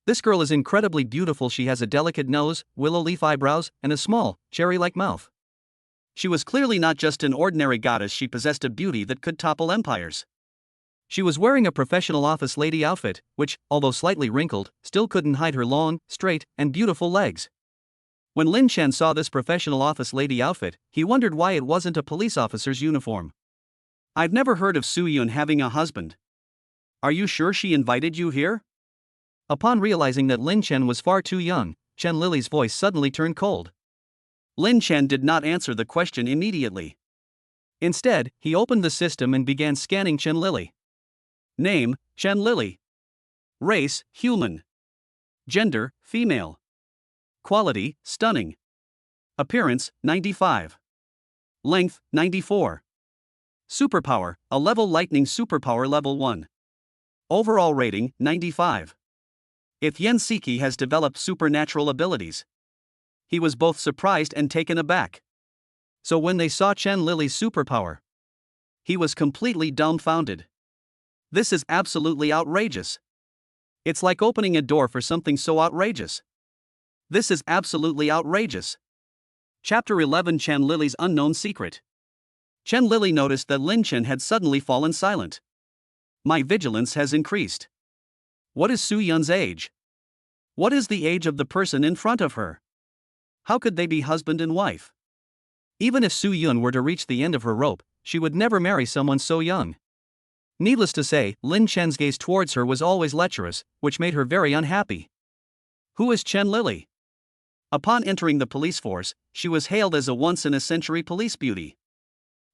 A: this girl is incredibly beautiful. She has a delicate nose, willow leaf eyebrows, and a small, cherry-like mouth. She was clearly not just an ordinary goddess. She possessed a beauty that could topple empires. She was wearing a professional office lady outfit, which, although slightly wrinkled, still couldn't hide her long, straight, and beautiful legs. When Lin Chen saw this professional office lady outfit, he wondered why it wasn't a police officer's uniform. I've never heard of Su Yun having a husband. Are you sure she invited you here? Upon realizing that Lin Chen was far too young, Chen Lily's voice suddenly turned cold. Lin Chen did not answer the question immediately. Instead, he opened the system and began scanning Chen Lili. Name, Chen Lili. Race, human. Gender, female. Quality, stunning. Appearance, 95. Length, 94. Superpower, a level lightning superpower level 1. Overall rating, 95. If Yen Siki has developed supernatural abilities. He was both surprised and taken aback. So when they saw Chen Lili's superpower, he was completely dumbfounded. This is absolutely outrageous. It's like opening a door for something so outrageous. This is absolutely outrageous. Chapter 11 Chen Lili's Unknown Secret. Chen Lili noticed that Lin Chen had suddenly fallen silent. My vigilance has increased. What is Su Yun's age? What is the age of the person in front of her? How could they be husband and wife? Even if Su Yun were to reach the end of her rope, she would never marry someone so young. Needless to say, Lin Chen's gaze towards her was always lecherous, which made her very unhappy. Who is Chen Lili? Upon entering the police force, she was hailed as a once-in-a-century police beauty.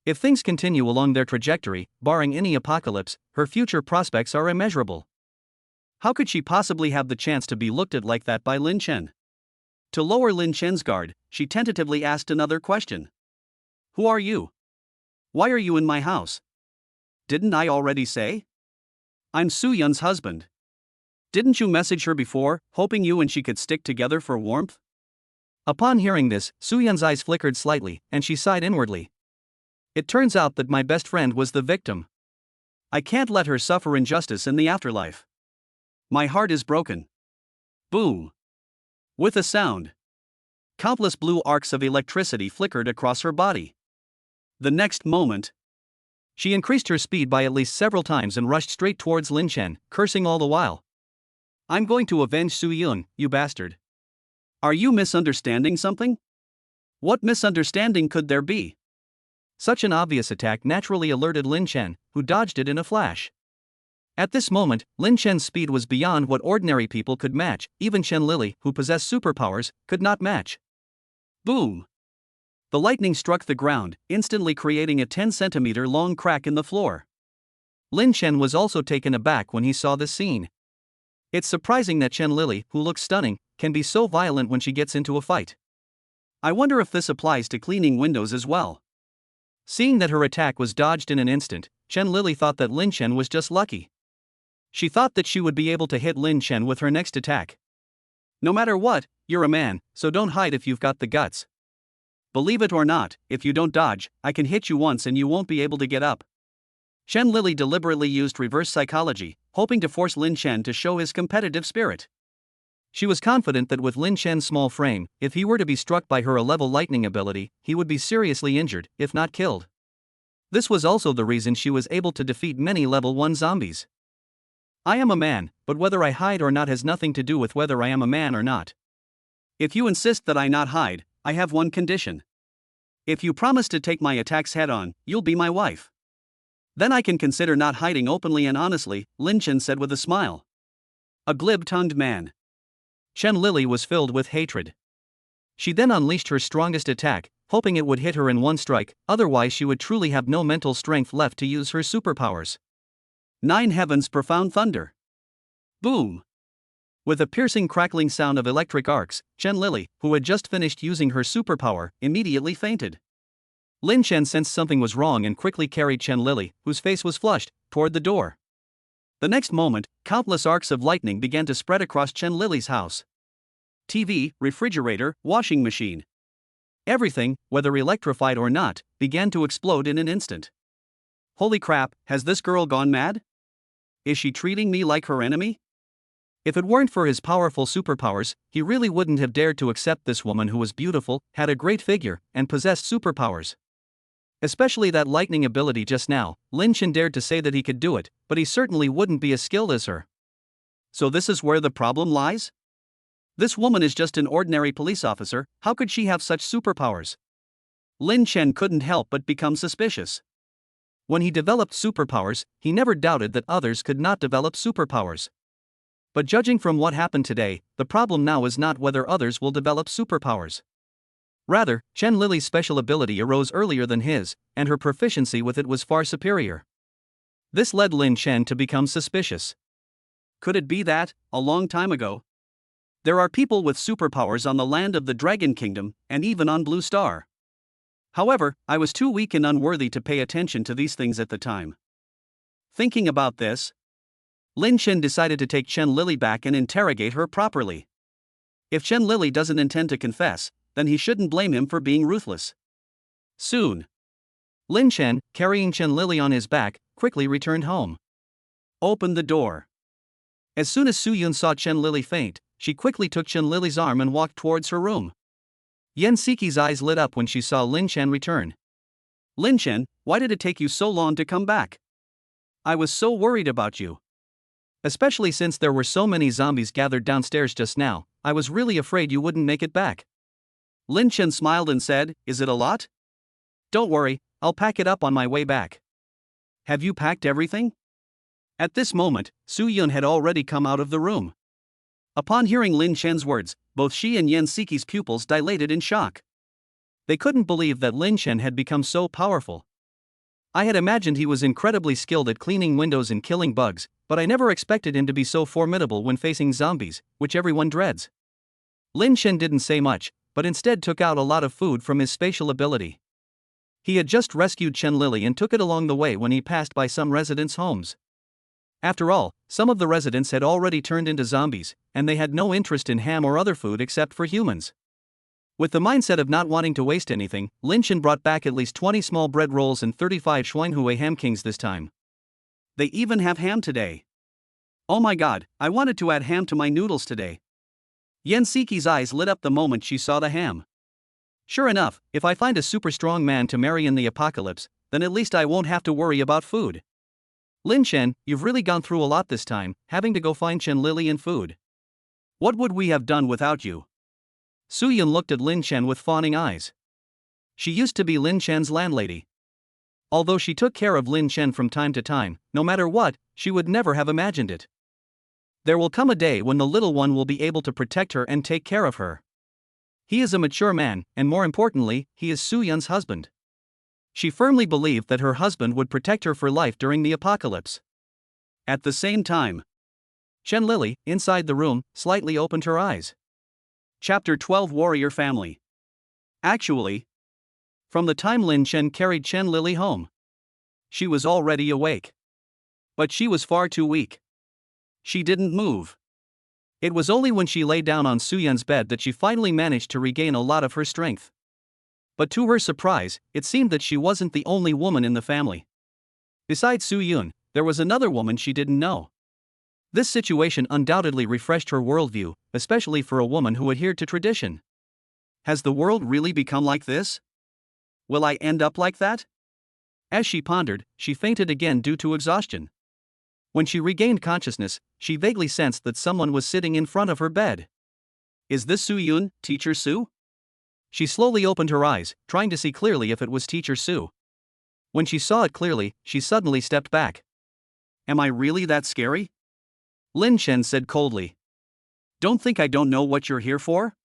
A: If things continue along their trajectory, barring any apocalypse, her future prospects are immeasurable. How could she possibly have the chance to be looked at like that by Lin Chen? To lower Lin Chen's guard, she tentatively asked another question. Who are you? Why are you in my house? Didn't I already say? I'm Su Yun's husband. Didn't you message her before, hoping you and she could stick together for warmth? Upon hearing this, Su Yun's eyes flickered slightly, and she sighed inwardly. It turns out that my best friend was the victim. I can't let her suffer injustice in the afterlife. My heart is broken. Boom. With a sound, countless blue arcs of electricity flickered across her body. The next moment, she increased her speed by at least several times and rushed straight towards Lin Chen, cursing all the while. I'm going to avenge Su Yun, you bastard. Are you misunderstanding something? What misunderstanding could there be? Such an obvious attack naturally alerted Lin Chen, who dodged it in a flash. At this moment, Lin Chen's speed was beyond what ordinary people could match, even Chen Lili, who possessed superpowers, could not match. Boom! The lightning struck the ground, instantly creating a 10-centimeter long crack in the floor. Lin Chen was also taken aback when he saw this scene. It's surprising that Chen Lili, who looks stunning, can be so violent when she gets into a fight. I wonder if this applies to cleaning windows as well. Seeing that her attack was dodged in an instant, Chen Lili thought that Lin Chen was just lucky. She thought that she would be able to hit Lin Chen with her next attack. No matter what, you're a man, so don't hide if you've got the guts. Believe it or not, if you don't dodge, I can hit you once and you won't be able to get up. Chen Lili deliberately used reverse psychology, hoping to force Lin Chen to show his competitive spirit. She was confident that with Lin Chen's small frame, if he were to be struck by her level lightning ability, he would be seriously injured, if not killed. This was also the reason she was able to defeat many level 1 zombies. I am a man, but whether I hide or not has nothing to do with whether I am a man or not. If you insist that I not hide, I have one condition. If you promise to take my attacks head on, you'll be my wife. Then I can consider not hiding openly and honestly, Lin Chen said with a smile. A glib-tongued man. Chen Lili was filled with hatred. She then unleashed her strongest attack, hoping it would hit her in one strike, otherwise she would truly have no mental strength left to use her superpowers. 9 heavens profound thunder. Boom! With a piercing crackling sound of electric arcs, Chen Lili, who had just finished using her superpower, immediately fainted. Lin Chen sensed something was wrong and quickly carried Chen Lili, whose face was flushed, toward the door. The next moment, countless arcs of lightning began to spread across Chen Lili's house. TV, refrigerator, washing machine. Everything, whether electrified or not, began to explode in an instant. Holy crap, has this girl gone mad? Is she treating me like her enemy? If it weren't for his powerful superpowers, he really wouldn't have dared to accept this woman who was beautiful, had a great figure, and possessed superpowers. Especially that lightning ability just now, Lin Chen dared to say that he could do it, but he certainly wouldn't be as skilled as her. So this is where the problem lies? This woman is just an ordinary police officer, how could she have such superpowers? Lin Chen couldn't help but become suspicious. When he developed superpowers, he never doubted that others could not develop superpowers. But judging from what happened today, the problem now is not whether others will develop superpowers. Rather, Chen Lily's special ability arose earlier than his, and her proficiency with it was far superior. This led Lin Chen to become suspicious. Could it be that, a long time ago, there are people with superpowers on the land of the Dragon Kingdom, and even on Blue Star? However, I was too weak and unworthy to pay attention to these things at the time. Thinking about this, Lin Chen decided to take Chen Lily back and interrogate her properly. If Chen Lily doesn't intend to confess, then he shouldn't blame him for being ruthless. Soon, Lin Chen, carrying Chen Lily on his back, quickly returned home. Opened the door. As soon as Su Yun saw Chen Lily faint, she quickly took Chen Lily's arm and walked towards her room. Yan Siki's eyes lit up when she saw Lin Chen return. Lin Chen, why did it take you so long to come back? I was so worried about you. Especially since there were so many zombies gathered downstairs just now, I was really afraid you wouldn't make it back. Lin Chen smiled and said, Is it a lot? Don't worry, I'll pack it up on my way back. Have you packed everything? At this moment, Su Yun had already come out of the room. Upon hearing Lin Chen's words, both she and Yan Siki's pupils dilated in shock. They couldn't believe that Lin Chen had become so powerful. I had imagined he was incredibly skilled at cleaning windows and killing bugs, but I never expected him to be so formidable when facing zombies, which everyone dreads. Lin Chen didn't say much, but instead took out a lot of food from his spatial ability. He had just rescued Chen Lily and took it along the way when he passed by some residents' homes. After all, some of the residents had already turned into zombies, and they had no interest in ham or other food except for humans. With the mindset of not wanting to waste anything, Lin Chen brought back at least 20 small bread rolls and 35 Shuanghui ham kings this time. They even have ham today. Oh my god, I wanted to add ham to my noodles today. Yan Siki's eyes lit up the moment she saw the ham. Sure enough, if I find a super strong man to marry in the apocalypse, then at least I won't have to worry about food. Lin Chen, you've really gone through a lot this time, having to go find Chen Lily and food. What would we have done without you? Su Yun looked at Lin Chen with fawning eyes. She used to be Lin Chen's landlady. Although she took care of Lin Chen from time to time, no matter what, she would never have imagined it. There will come a day when the little one will be able to protect her and take care of her. He is a mature man, and more importantly, he is Su Yun's husband. She firmly believed that her husband would protect her for life during the apocalypse. At the same time, Chen Lily, inside the room, slightly opened her eyes. Chapter 12 Warrior Family. Actually, from the time Lin Chen carried Chen Lily home, she was already awake. But she was far too weak. She didn't move. It was only when she lay down on Su Yun's bed that she finally managed to regain a lot of her strength. But to her surprise, it seemed that she wasn't the only woman in the family. Besides Su Yun, there was another woman she didn't know. This situation undoubtedly refreshed her worldview, especially for a woman who adhered to tradition. Has the world really become like this? Will I end up like that? As she pondered, she fainted again due to exhaustion. When she regained consciousness, she vaguely sensed that someone was sitting in front of her bed. Is this Su Yun, Teacher Su? She slowly opened her eyes, trying to see clearly if it was Teacher Su. When she saw it clearly, she suddenly stepped back. Am I really that scary? Lin Chen said coldly. Don't think I don't know what you're here for?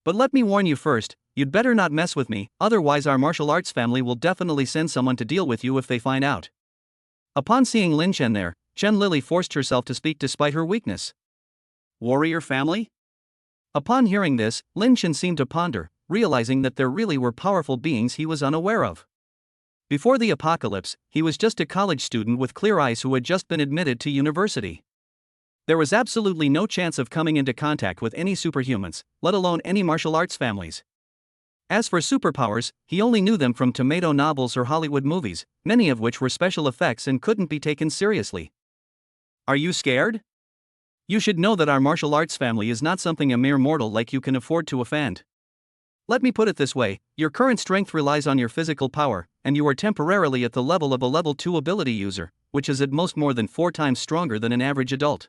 A: But let me warn you first, you'd better not mess with me, otherwise our martial arts family will definitely send someone to deal with you if they find out. Upon seeing Lin Chen there, Chen Lily forced herself to speak despite her weakness. Warrior family? Upon hearing this, Lin Chen seemed to ponder, realizing that there really were powerful beings he was unaware of. Before the apocalypse, he was just a college student with clear eyes who had just been admitted to university. There was absolutely no chance of coming into contact with any superhumans, let alone any martial arts families. As for superpowers, he only knew them from tomato novels or Hollywood movies, many of which were special effects and couldn't be taken seriously. Are you scared? You should know that our martial arts family is not something a mere mortal like you can afford to offend. Let me put it this way, your current strength relies on your physical power, and you are temporarily at the level of a level 2 ability user, which is at most more than 4 times stronger than an average adult.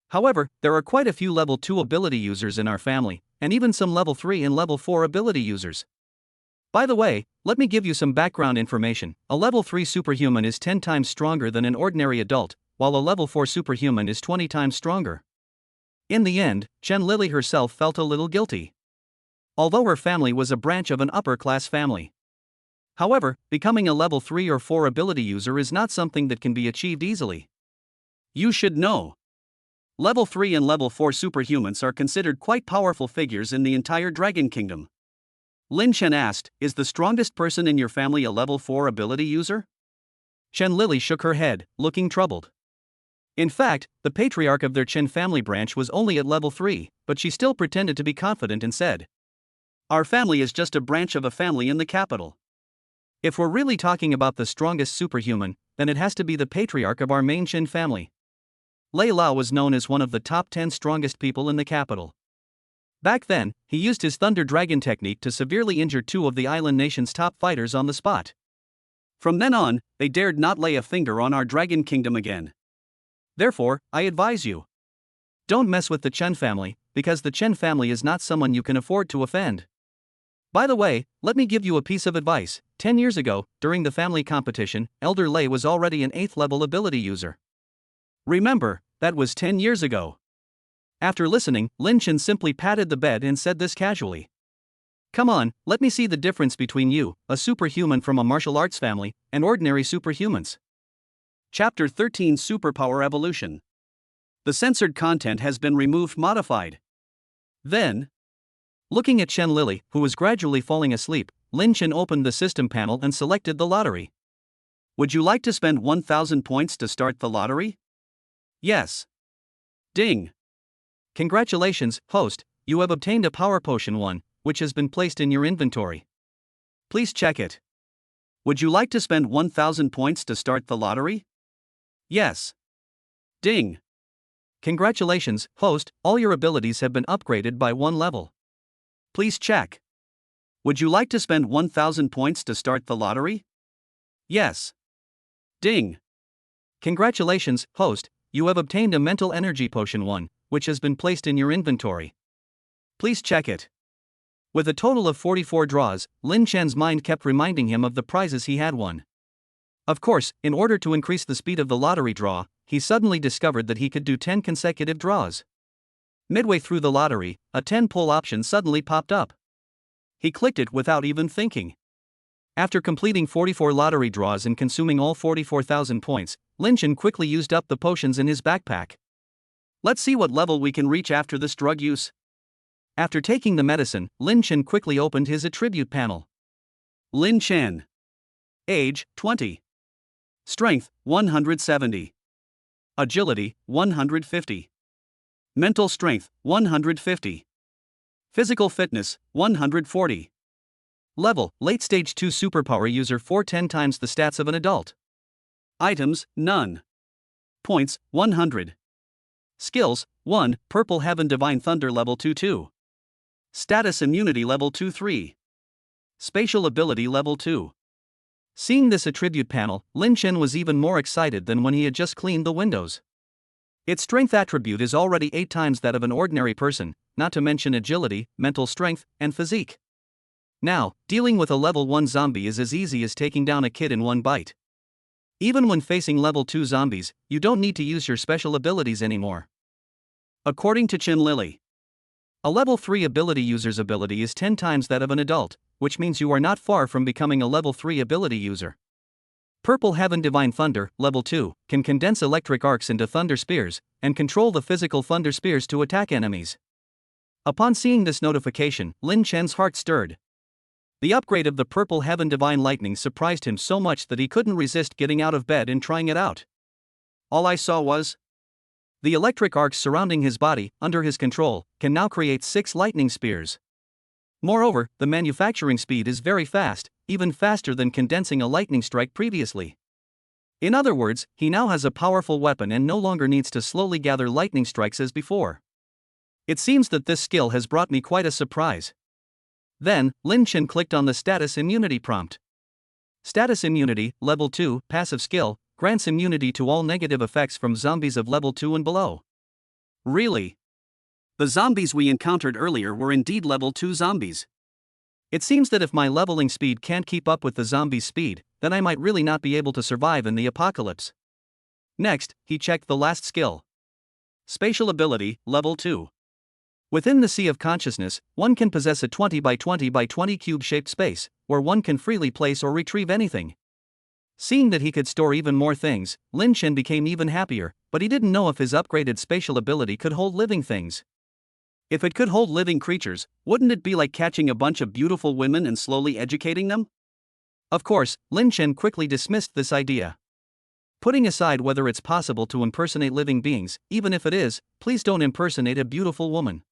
A: However, there are quite a few level 2 ability users in our family, and even some level 3 and level 4 ability users. By the way, let me give you some background information. A level 3 superhuman is 10 times stronger than an ordinary adult, while a level 4 superhuman is 20 times stronger. In the end, Chen Lily herself felt a little guilty. although her family was a branch of an upper-class family. However, becoming a level 3 or 4 ability user is not something that can be achieved easily. You should know. Level 3 and level 4 superhumans are considered quite powerful figures in the entire Dragon Kingdom. Lin Chen asked, "Is the strongest person in your family a level 4 ability user?" Chen Lily shook her head, looking troubled. In fact, the patriarch of their Chen family branch was only at level 3, but she still pretended to be confident and said, "Our family is just a branch of a family in the capital. If we're really talking about the strongest superhuman, then it has to be the patriarch of our main Chen family." Lei Lao was known as one of the top 10 strongest people in the capital. Back then, he used his Thunder Dragon technique to severely injure 2 of the island nation's top fighters on the spot. From then on, they dared not lay a finger on our Dragon Kingdom again. Therefore, I advise you, don't mess with the Chen family, because the Chen family is not someone you can afford to offend. By the way, let me give you a piece of advice. 10 years ago, during the family competition, Elder Lei was already an 8th level ability user. Remember, that was 10 years ago. After listening, Lin Chen simply patted the bed and said this casually. "Come on, let me see the difference between you, a superhuman from a martial arts family, and ordinary superhumans." Chapter 13 Superpower Evolution. The censored content has been removed modified. Then, looking at Chen Lily, who was gradually falling asleep, Lin Chen opened the system panel and selected the lottery. "Would you like to spend 1,000 points to start the lottery?" "Yes." Ding. "Congratulations, host, you have obtained a Power Potion 1, which has been placed in your inventory. Please check it." "Would you like to spend 1,000 points to start the lottery?" "Yes." Ding. "Congratulations, host, all your abilities have been upgraded by 1 level. Please check." "Would you like to spend 1,000 points to start the lottery?" "Yes." Ding. "Congratulations, host, you have obtained a Mental Energy Potion 1, which has been placed in your inventory. Please check it." With a total of 44 draws, Lin Chen's mind kept reminding him of the prizes he had won. Of course, in order to increase the speed of the lottery draw, he suddenly discovered that he could do 10 consecutive draws. Midway through the lottery, a 10-pull option suddenly popped up. He clicked it without even thinking. After completing 44 lottery draws and consuming all 44,000 points, Lin Chen quickly used up the potions in his backpack. "Let's see what level we can reach after this drug use." After taking the medicine, Lin Chen quickly opened his attribute panel. Lin Chen. Age, 20. Strength, 170. Agility, 150. Mental strength, 150. Physical fitness, 140. Level, late stage 2 superpower user 410 times the stats of an adult. Items, none. Points, 100. Skills, 1, Purple Heaven Divine Thunder level 2-2. Status Immunity level 2-3. Spatial Ability level 2. Seeing this attribute panel, Lin Chen was even more excited than when he had just cleaned the windows. Its strength attribute is already 8 times that of an ordinary person, not to mention agility, mental strength, and physique. Now, dealing with a level 1 zombie is as easy as taking down a kid in one bite. Even when facing level 2 zombies, you don't need to use your special abilities anymore. According to Chen Lily, a level 3 ability user's ability is 10 times that of an adult, which means you are not far from becoming a level 3 ability user. Purple Heaven Divine Thunder, level 2, can condense electric arcs into thunder spears, and control the physical thunder spears to attack enemies. Upon seeing this notification, Lin Chen's heart stirred. The upgrade of the Purple Heaven Divine Lightning surprised him so much that he couldn't resist getting out of bed and trying it out. All I saw was the electric arcs surrounding his body, under his control, can now create 6 lightning spears. Moreover, the manufacturing speed is very fast, even faster than condensing a lightning strike previously. In other words, he now has a powerful weapon and no longer needs to slowly gather lightning strikes as before. It seems that this skill has brought me quite a surprise. Then, Lin Chen clicked on the Status Immunity prompt. Status Immunity, Level 2, passive skill, grants immunity to all negative effects from zombies of Level 2 and below. Really? The zombies we encountered earlier were indeed Level 2 zombies. It seems that if my leveling speed can't keep up with the zombies' speed, then I might really not be able to survive in the apocalypse. Next, he checked the last skill. Spatial Ability, Level 2. Within the sea of consciousness, one can possess a 20 by 20 by 20 cube-shaped space, where one can freely place or retrieve anything. Seeing that he could store even more things, Lin Chen became even happier, but he didn't know if his upgraded spatial ability could hold living things. If it could hold living creatures, wouldn't it be like catching a bunch of beautiful women and slowly educating them? Of course, Lin Chen quickly dismissed this idea. Putting aside whether it's possible to impersonate living beings, even if it is, please don't impersonate a beautiful woman.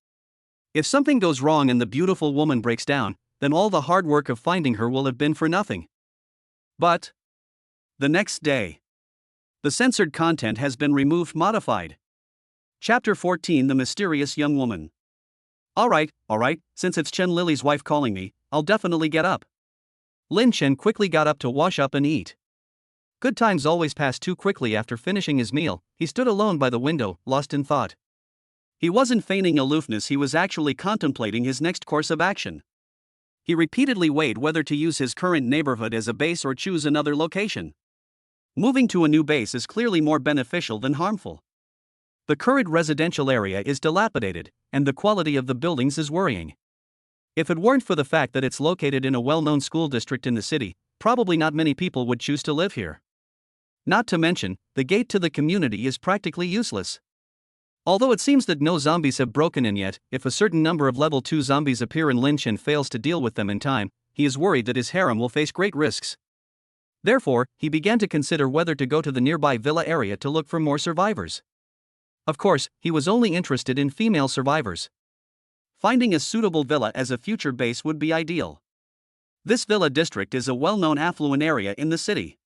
A: If something goes wrong and the beautiful woman breaks down, then all the hard work of finding her will have been for nothing. But the next day, the censored content has been removed modified. Chapter 14: The Mysterious Young Woman. Alright, since it's Chen Lily's wife calling me, I'll definitely get up. Lin Chen quickly got up to wash up and eat. Good times always pass too quickly. After finishing his meal, he stood alone by the window, lost in thought. He wasn't feigning aloofness, he was actually contemplating his next course of action. He repeatedly weighed whether to use his current neighborhood as a base or choose another location. Moving to a new base is clearly more beneficial than harmful. The current residential area is dilapidated, and the quality of the buildings is worrying. If it weren't for the fact that it's located in a well-known school district in the city, probably not many people would choose to live here. Not to mention, the gate to the community is practically useless. Although it seems that no zombies have broken in yet, if a certain number of level 2 zombies appear and Lin Chen fails to deal with them in time, he is worried that his harem will face great risks. Therefore, he began to consider whether to go to the nearby villa area to look for more survivors. Of course, he was only interested in female survivors. Finding a suitable villa as a future base would be ideal. This villa district is a well-known affluent area in the city.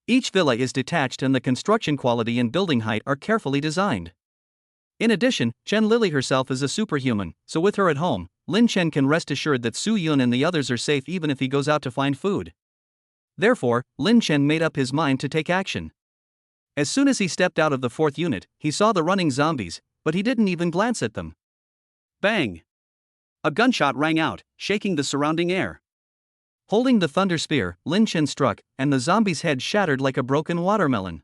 A: Each villa is detached and the construction quality and building height are carefully designed. In addition, Chen Lily herself is a superhuman, so with her at home, Lin Chen can rest assured that Su Yun and the others are safe even if he goes out to find food. Therefore, Lin Chen made up his mind to take action. As soon as he stepped out of the 4th unit, he saw the running zombies, but he didn't even glance at them. Bang! A gunshot rang out, shaking the surrounding air. Holding the thunder spear, Lin Chen struck, and the zombie's head shattered like a broken watermelon.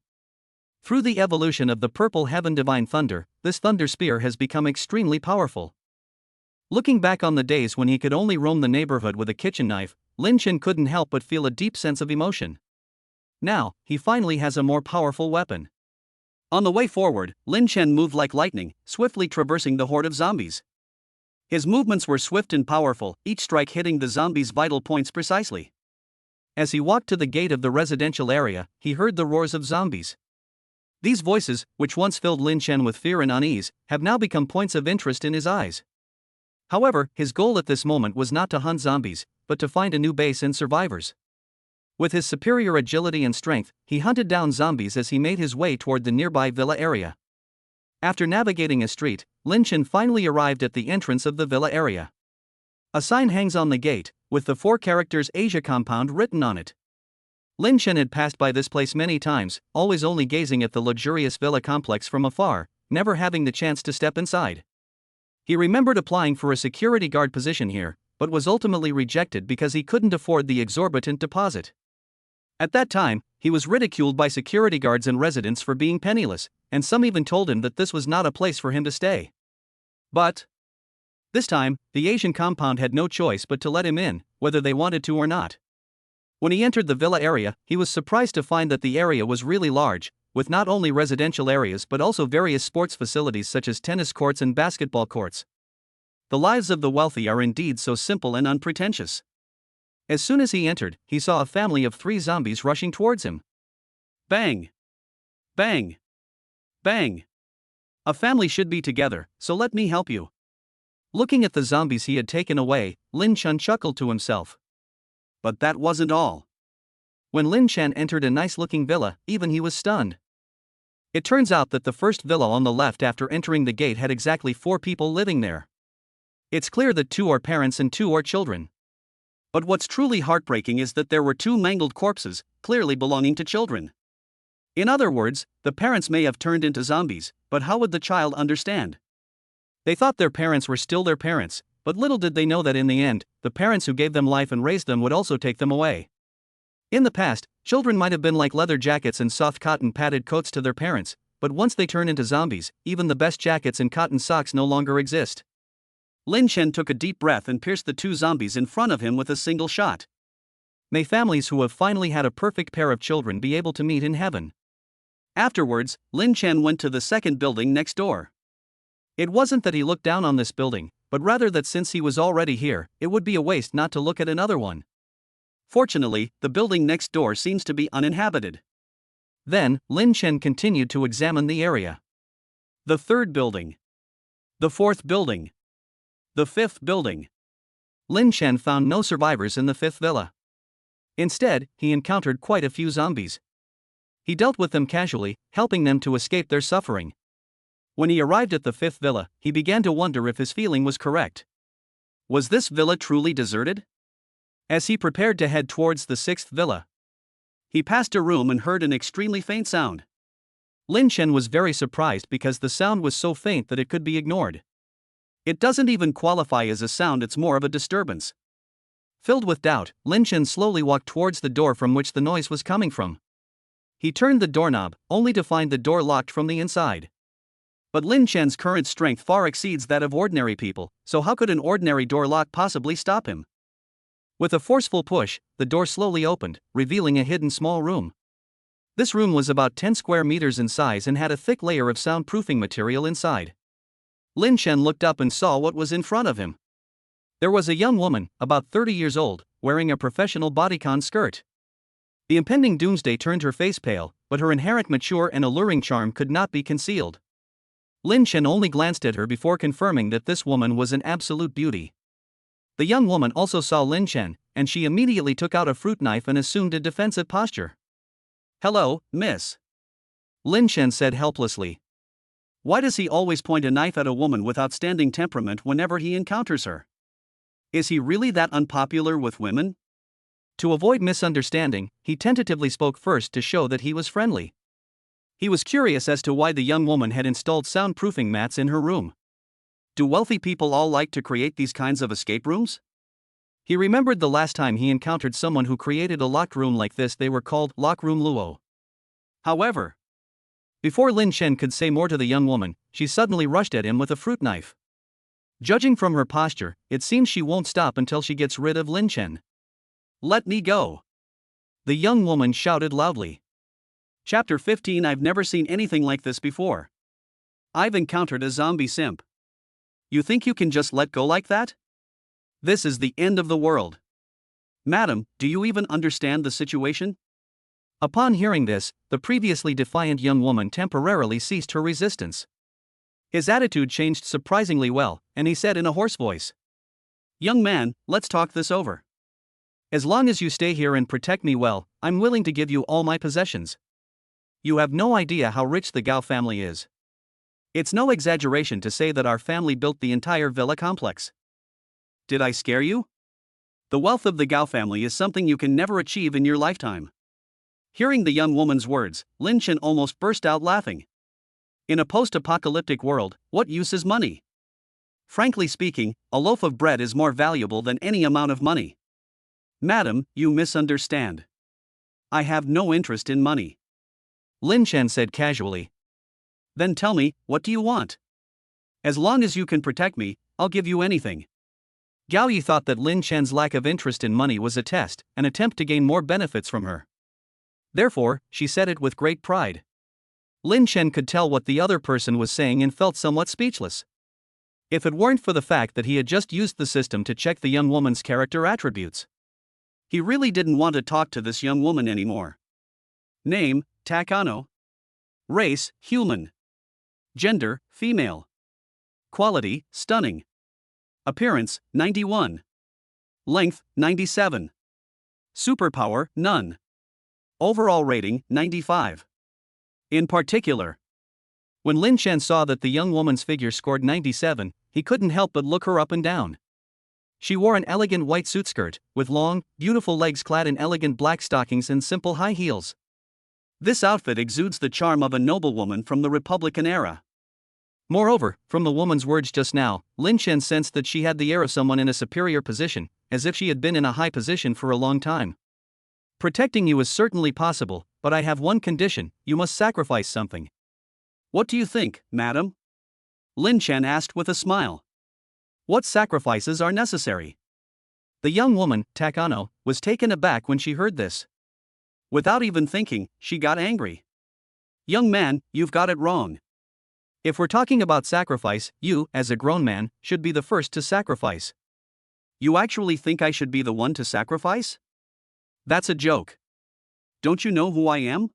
A: Through the evolution of the purple heaven divine thunder, this thunder spear has become extremely powerful. Looking back on the days when he could only roam the neighborhood with a kitchen knife, Lin Chen couldn't help but feel a deep sense of emotion. Now, he finally has a more powerful weapon. On the way forward, Lin Chen moved like lightning, swiftly traversing the horde of zombies. His movements were swift and powerful, each strike hitting the zombies' vital points precisely. As he walked to the gate of the residential area, he heard the roars of zombies. These voices, which once filled Lin Chen with fear and unease, have now become points of interest in his eyes. However, his goal at this moment was not to hunt zombies, but to find a new base and survivors. With his superior agility and strength, he hunted down zombies as he made his way toward the nearby villa area. After navigating a street, Lin Chen finally arrived at the entrance of the villa area. A sign hangs on the gate, with the 4 characters Asia Compound written on it. Lin Chen had passed by this place many times, always only gazing at the luxurious villa complex from afar, never having the chance to step inside. He remembered applying for a security guard position here, but was ultimately rejected because he couldn't afford the exorbitant deposit. At that time, he was ridiculed by security guards and residents for being penniless, and some even told him that this was not a place for him to stay. But this time, the Asian compound had no choice but to let him in, whether they wanted to or not. When he entered the villa area, he was surprised to find that the area was really large, with not only residential areas but also various sports facilities such as tennis courts and basketball courts. The lives of the wealthy are indeed so simple and unpretentious. As soon as he entered, he saw a family of 3 zombies rushing towards him. Bang! Bang! Bang! A family should be together, so let me help you. Looking at the zombies he had taken away, Lin Chen chuckled to himself. But that wasn't all. When Lin Chen entered a nice-looking villa, even he was stunned. It turns out that the first villa on the left after entering the gate had exactly 4 people living there. It's clear that 2 are parents and 2 are children. But what's truly heartbreaking is that there were 2 mangled corpses, clearly belonging to children. In other words, the parents may have turned into zombies, but how would the child understand? They thought their parents were still their parents, but little did they know that in the end, the parents who gave them life and raised them would also take them away. In the past, children might have been like leather jackets and soft cotton padded coats to their parents, but once they turn into zombies, even the best jackets and cotton socks no longer exist. Lin Chen took a deep breath and pierced the two zombies in front of him with a single shot. May families who have finally had a perfect pair of children be able to meet in heaven. Afterwards, Lin Chen went to the second building next door. It wasn't that he looked down on this building, but rather that since he was already here, it would be a waste not to look at another one. Fortunately, the building next door seems to be uninhabited. Then, Lin Chen continued to examine the area. The third building. The fourth building. The fifth building. Lin Chen found no survivors in the fifth villa. Instead, he encountered quite a few zombies. He dealt with them casually, helping them to escape their suffering. When he arrived at the fifth villa, he began to wonder if his feeling was correct. Was this villa truly deserted? As he prepared to head towards the sixth villa, he passed a room and heard an extremely faint sound. Lin Chen was very surprised because the sound was so faint that it could be ignored. It doesn't even qualify as a sound, it's more of a disturbance. Filled with doubt, Lin Chen slowly walked towards the door from which the noise was coming from. He turned the doorknob, only to find the door locked from the inside. But Lin Chen's current strength far exceeds that of ordinary people, so how could an ordinary door lock possibly stop him? With a forceful push, the door slowly opened, revealing a hidden small room. This room was about 10 square meters in size and had a thick layer of soundproofing material inside. Lin Chen looked up and saw what was in front of him. There was a young woman, about 30 years old, wearing a professional bodycon skirt. The impending doomsday turned her face pale, but her inherent mature and alluring charm could not be concealed. Lin Chen only glanced at her before confirming that this woman was an absolute beauty. The young woman also saw Lin Chen, and she immediately took out a fruit knife and assumed a defensive posture. "Hello, miss," Lin Chen said helplessly. Why does he always point a knife at a woman with outstanding temperament whenever he encounters her? Is he really that unpopular with women? To avoid misunderstanding, he tentatively spoke first to show that he was friendly. He was curious as to why the young woman had installed soundproofing mats in her room. Do wealthy people all like to create these kinds of escape rooms? He remembered the last time he encountered someone who created a locked room like this. They were called lock room luo. However, before Lin Chen could say more to the young woman, she suddenly rushed at him with a fruit knife. Judging from her posture, it seems she won't stop until she gets rid of Lin Chen. "Let me go!" the young woman shouted loudly. Chapter 15. I've never seen anything like this before. I've encountered a zombie simp. You think you can just let go like that? This is the end of the world. Madam, do you even understand the situation? Upon hearing this, the previously defiant young woman temporarily ceased her resistance. His attitude changed surprisingly well, and he said in a hoarse voice, "Young man, let's talk this over. As long as you stay here and protect me well, I'm willing to give you all my possessions. You have no idea how rich the Gao family is. It's no exaggeration to say that our family built the entire villa complex. Did I scare you? The wealth of the Gao family is something you can never achieve in your lifetime." Hearing the young woman's words, Lin Chen almost burst out laughing. In a post-apocalyptic world, what use is money? Frankly speaking, a loaf of bread is more valuable than any amount of money. Madam, you misunderstand. I have no interest in money, Lin Chen said casually. Then tell me, what do you want? As long as you can protect me, I'll give you anything. Gao Yi thought that Lin Chen's lack of interest in money was a test, an attempt to gain more benefits from her. Therefore, she said it with great pride. Lin Chen could tell what the other person was saying and felt somewhat speechless. If it weren't for the fact that he had just used the system to check the young woman's character attributes, he really didn't want to talk to this young woman anymore. Name, Takano. Race, human. Gender, female. Quality, stunning. Appearance, 91. Length, 97. Superpower, none. Overall rating, 95. In particular, when Lin Chen saw that the young woman's figure scored 97, he couldn't help but look her up and down. She wore an elegant white suit skirt, with long, beautiful legs clad in elegant black stockings and simple high heels. This outfit exudes the charm of a noblewoman from the Republican era. Moreover, from the woman's words just now, Lin Chen sensed that she had the air of someone in a superior position, as if she had been in a high position for a long time. Protecting you is certainly possible, but I have one condition: you must sacrifice something. What do you think, madam? Lin Chen asked with a smile. What sacrifices are necessary? The young woman, Takano, was taken aback when she heard this. Without even thinking, she got angry. Young man, you've got it wrong. If we're talking about sacrifice, you, as a grown man, should be the first to sacrifice. You actually think I should be the one to sacrifice? That's a joke. Don't you know who I am?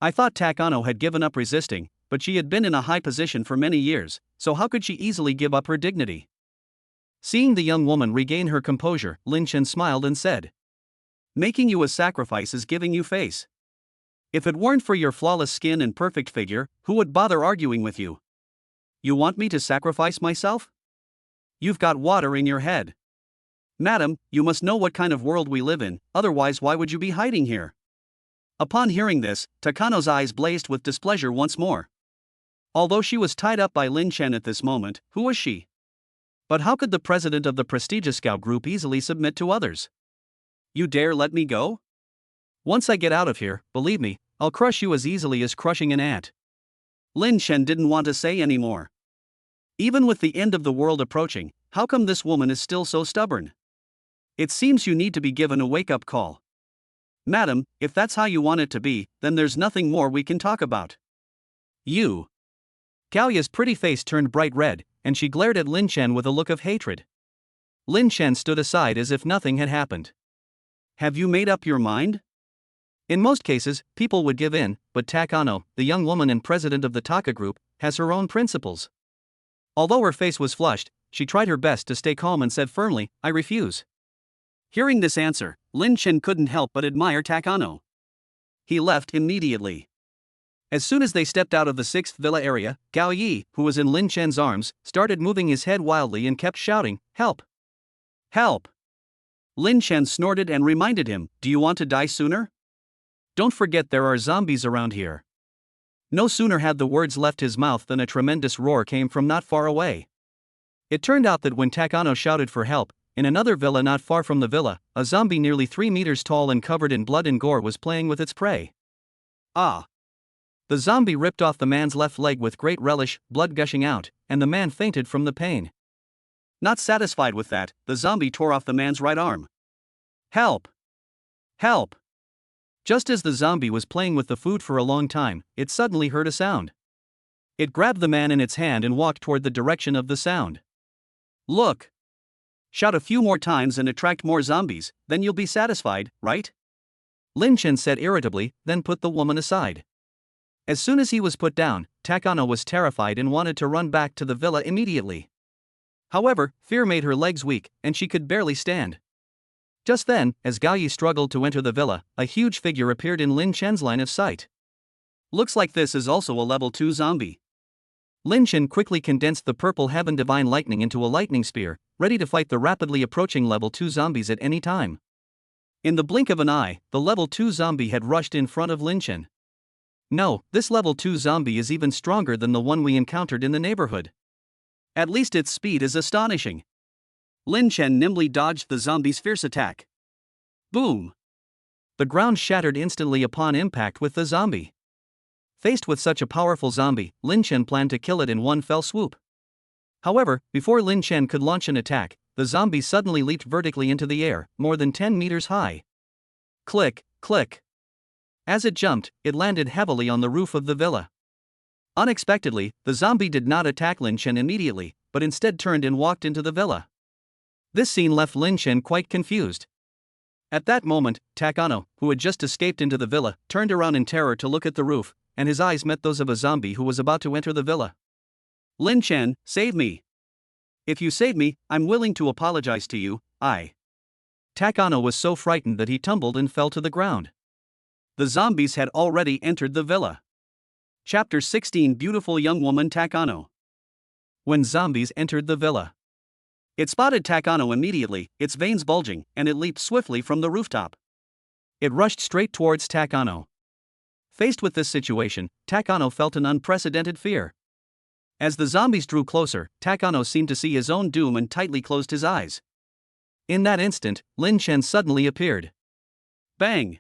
A: I thought Takano had given up resisting, but she had been in a high position for many years, so how could she easily give up her dignity? Seeing the young woman regain her composure, Lin Chen smiled and said, "Making you a sacrifice is giving you face. If it weren't for your flawless skin and perfect figure, who would bother arguing with you? You want me to sacrifice myself? You've got water in your head. Madam, you must know what kind of world we live in, otherwise why would you be hiding here?" Upon hearing this, Takano's eyes blazed with displeasure once more. Although she was tied up by Lin Chen at this moment, who was she? But how could the president of the prestigious scout group easily submit to others? You dare let me go? Once I get out of here, believe me, I'll crush you as easily as crushing an ant. Lin Chen didn't want to say any more. Even with the end of the world approaching, how come this woman is still so stubborn? It seems you need to be given a wake-up call. Madam, if that's how you want it to be, then there's nothing more we can talk about. You. Gaoya's pretty face turned bright red, and she glared at Lin Chen with a look of hatred. Lin Chen stood aside as if nothing had happened. Have you made up your mind? In most cases, people would give in, but Takano, the young woman and president of the Taka group, has her own principles. Although her face was flushed, she tried her best to stay calm and said firmly, "I refuse." Hearing this answer, Lin Chen couldn't help but admire Takano. He left immediately. As soon as they stepped out of the 6th villa area, Gao Yi, who was in Lin Chen's arms, started moving his head wildly and kept shouting, "Help! Help!" Lin Chen snorted and reminded him, "Do you want to die sooner? Don't forget there are zombies around here." No sooner had the words left his mouth than a tremendous roar came from not far away. It turned out that when Takano shouted for help, in another villa not far from the villa, a zombie nearly 3 meters tall and covered in blood and gore was playing with its prey. Ah! The zombie ripped off the man's left leg with great relish, blood gushing out, and the man fainted from the pain. Not satisfied with that, the zombie tore off the man's right arm. Help! Help! Just as the zombie was playing with the food for a long time, it suddenly heard a sound. It grabbed the man in its hand and walked toward the direction of the sound. Look! Shout a few more times and attract more zombies, then you'll be satisfied, right? Lin Chen said irritably, then put the woman aside. As soon as he was put down, Takano was terrified and wanted to run back to the villa immediately. However, fear made her legs weak, and she could barely stand. Just then, as Gao Yi struggled to enter the villa, a huge figure appeared in Lin Chen's line of sight. Looks like this is also a level 2 zombie. Lin Chen quickly condensed the purple heaven divine lightning into a lightning spear, ready to fight the rapidly approaching level 2 zombies at any time. In the blink of an eye, the level 2 zombie had rushed in front of Lin Chen. No, this level 2 zombie is even stronger than the one we encountered in the neighborhood. At least its speed is astonishing. Lin Chen nimbly dodged the zombie's fierce attack. Boom! The ground shattered instantly upon impact with the zombie. Faced with such a powerful zombie, Lin Chen planned to kill it in one fell swoop. However, before Lin Chen could launch an attack, the zombie suddenly leaped vertically into the air, more than 10 meters high. Click, click. As it jumped, it landed heavily on the roof of the villa. Unexpectedly, the zombie did not attack Lin Chen immediately, but instead turned and walked into the villa. This scene left Lin Chen quite confused. At that moment, Takano, who had just escaped into the villa, turned around in terror to look at the roof, and his eyes met those of a zombie who was about to enter the villa. Lin Chen, save me. If you save me, I'm willing to apologize to you, Takano was so frightened that he tumbled and fell to the ground. The zombies had already entered the villa. Chapter 16 Beautiful Young Woman Takano. When zombies entered the villa, it spotted Takano immediately, its veins bulging, and it leaped swiftly from the rooftop. It rushed straight towards Takano. Faced with this situation, Takano felt an unprecedented fear. As the zombies drew closer, Takano seemed to see his own doom and tightly closed his eyes. In that instant, Lin Chen suddenly appeared. Bang!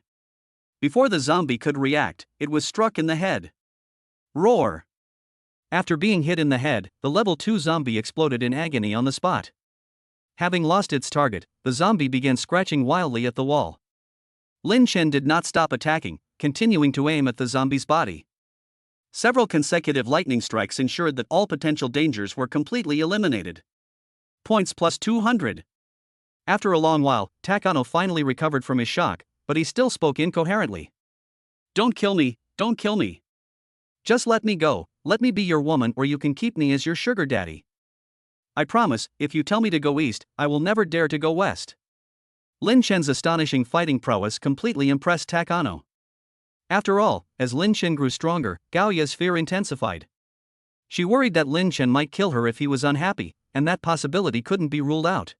A: Before the zombie could react, it was struck in the head. Roar! After being hit in the head, the level 2 zombie exploded in agony on the spot. Having lost its target, the zombie began scratching wildly at the wall. Lin Chen did not stop attacking, continuing to aim at the zombie's body. Several consecutive lightning strikes ensured that all potential dangers were completely eliminated. Points plus 200. After a long while, Takano finally recovered from his shock, but he still spoke incoherently. Don't kill me, don't kill me. Just let me go, let me be your woman or you can keep me as your sugar daddy. I promise, if you tell me to go east, I will never dare to go west. Lin Chen's astonishing fighting prowess completely impressed Takano. After all, as Lin Chen grew stronger, Gaoya's fear intensified. She worried that Lin Chen might kill her if he was unhappy, and that possibility couldn't be ruled out.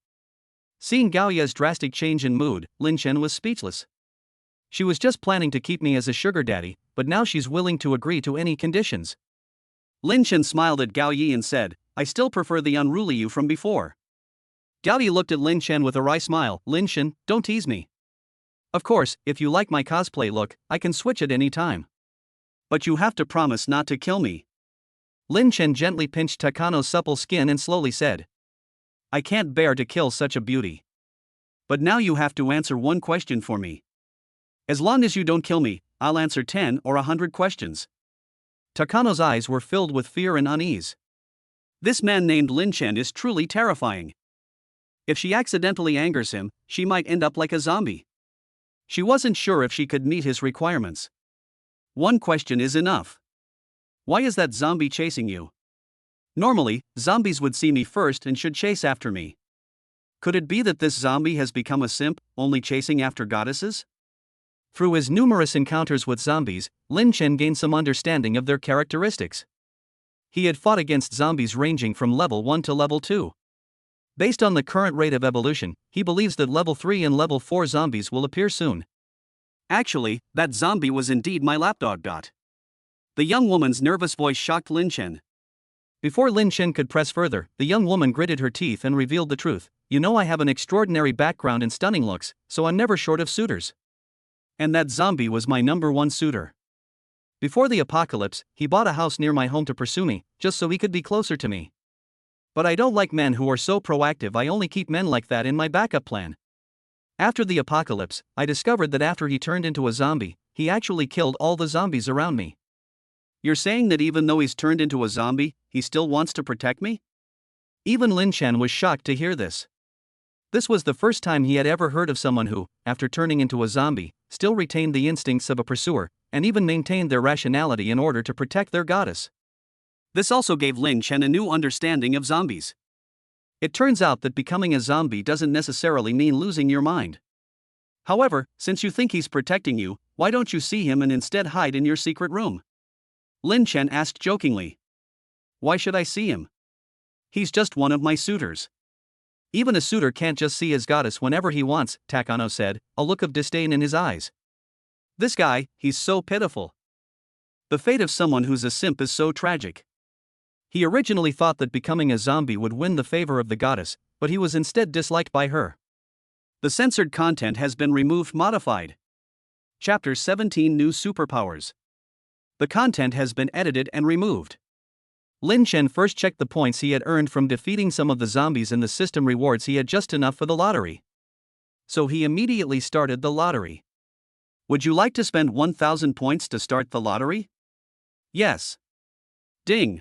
A: Seeing Gaoya's drastic change in mood, Lin Chen was speechless. She was just planning to keep me as a sugar daddy, but now she's willing to agree to any conditions. Lin Chen smiled at Gao Yi and said, I still prefer the unruly you from before. Gao Yi looked at Lin Chen with a wry smile. Lin Chen, don't tease me. Of course, if you like my cosplay look, I can switch at any time. But you have to promise not to kill me. Lin Chen gently pinched Takano's supple skin and slowly said, I can't bear to kill such a beauty. But now you have to answer one question for me. As long as you don't kill me, I'll answer 10 or 100 questions. Takano's eyes were filled with fear and unease. This man named Lin Chen is truly terrifying. If she accidentally angers him, she might end up like a zombie. She wasn't sure if she could meet his requirements. One question is enough. Why is that zombie chasing you? Normally, zombies would see me first and should chase after me. Could it be that this zombie has become a simp, only chasing after goddesses? Through his numerous encounters with zombies, Lin Chen gained some understanding of their characteristics. He had fought against zombies ranging from level 1 to level 2. Based on the current rate of evolution, he believes that level 3 and level 4 zombies will appear soon. Actually, that zombie was indeed my lapdog. The young woman's nervous voice shocked Lin Chen. Before Lin Chen could press further, the young woman gritted her teeth and revealed the truth. You know, I have an extraordinary background and stunning looks, so I'm never short of suitors. And that zombie was my number one suitor. Before the apocalypse, he bought a house near my home to pursue me, just so he could be closer to me. But I don't like men who are so proactive. I only keep men like that in my backup plan. After the apocalypse, I discovered that after he turned into a zombie, he actually killed all the zombies around me. You're saying that even though he's turned into a zombie, he still wants to protect me? Even Lin Chen was shocked to hear this. This was the first time he had ever heard of someone who, after turning into a zombie, still retained the instincts of a pursuer, and even maintained their rationality in order to protect their goddess. This also gave Lin Chen a new understanding of zombies. It turns out that becoming a zombie doesn't necessarily mean losing your mind. However, since you think he's protecting you, why don't you see him and instead hide in your secret room? Lin Chen asked jokingly. Why should I see him? He's just one of my suitors. Even a suitor can't just see his goddess whenever he wants, Takano said, a look of disdain in his eyes. This guy, he's so pitiful. The fate of someone who's a simp is so tragic. He originally thought that becoming a zombie would win the favor of the goddess, but he was instead disliked by her. The censored content has been removed modified. Chapter 17 New Superpowers. The content has been edited and removed. Lin Chen first checked the points he had earned from defeating some of the zombies in the system rewards. He had just enough for the lottery. So he immediately started the lottery. Would you like to spend 1,000 points to start the lottery? Yes. Ding.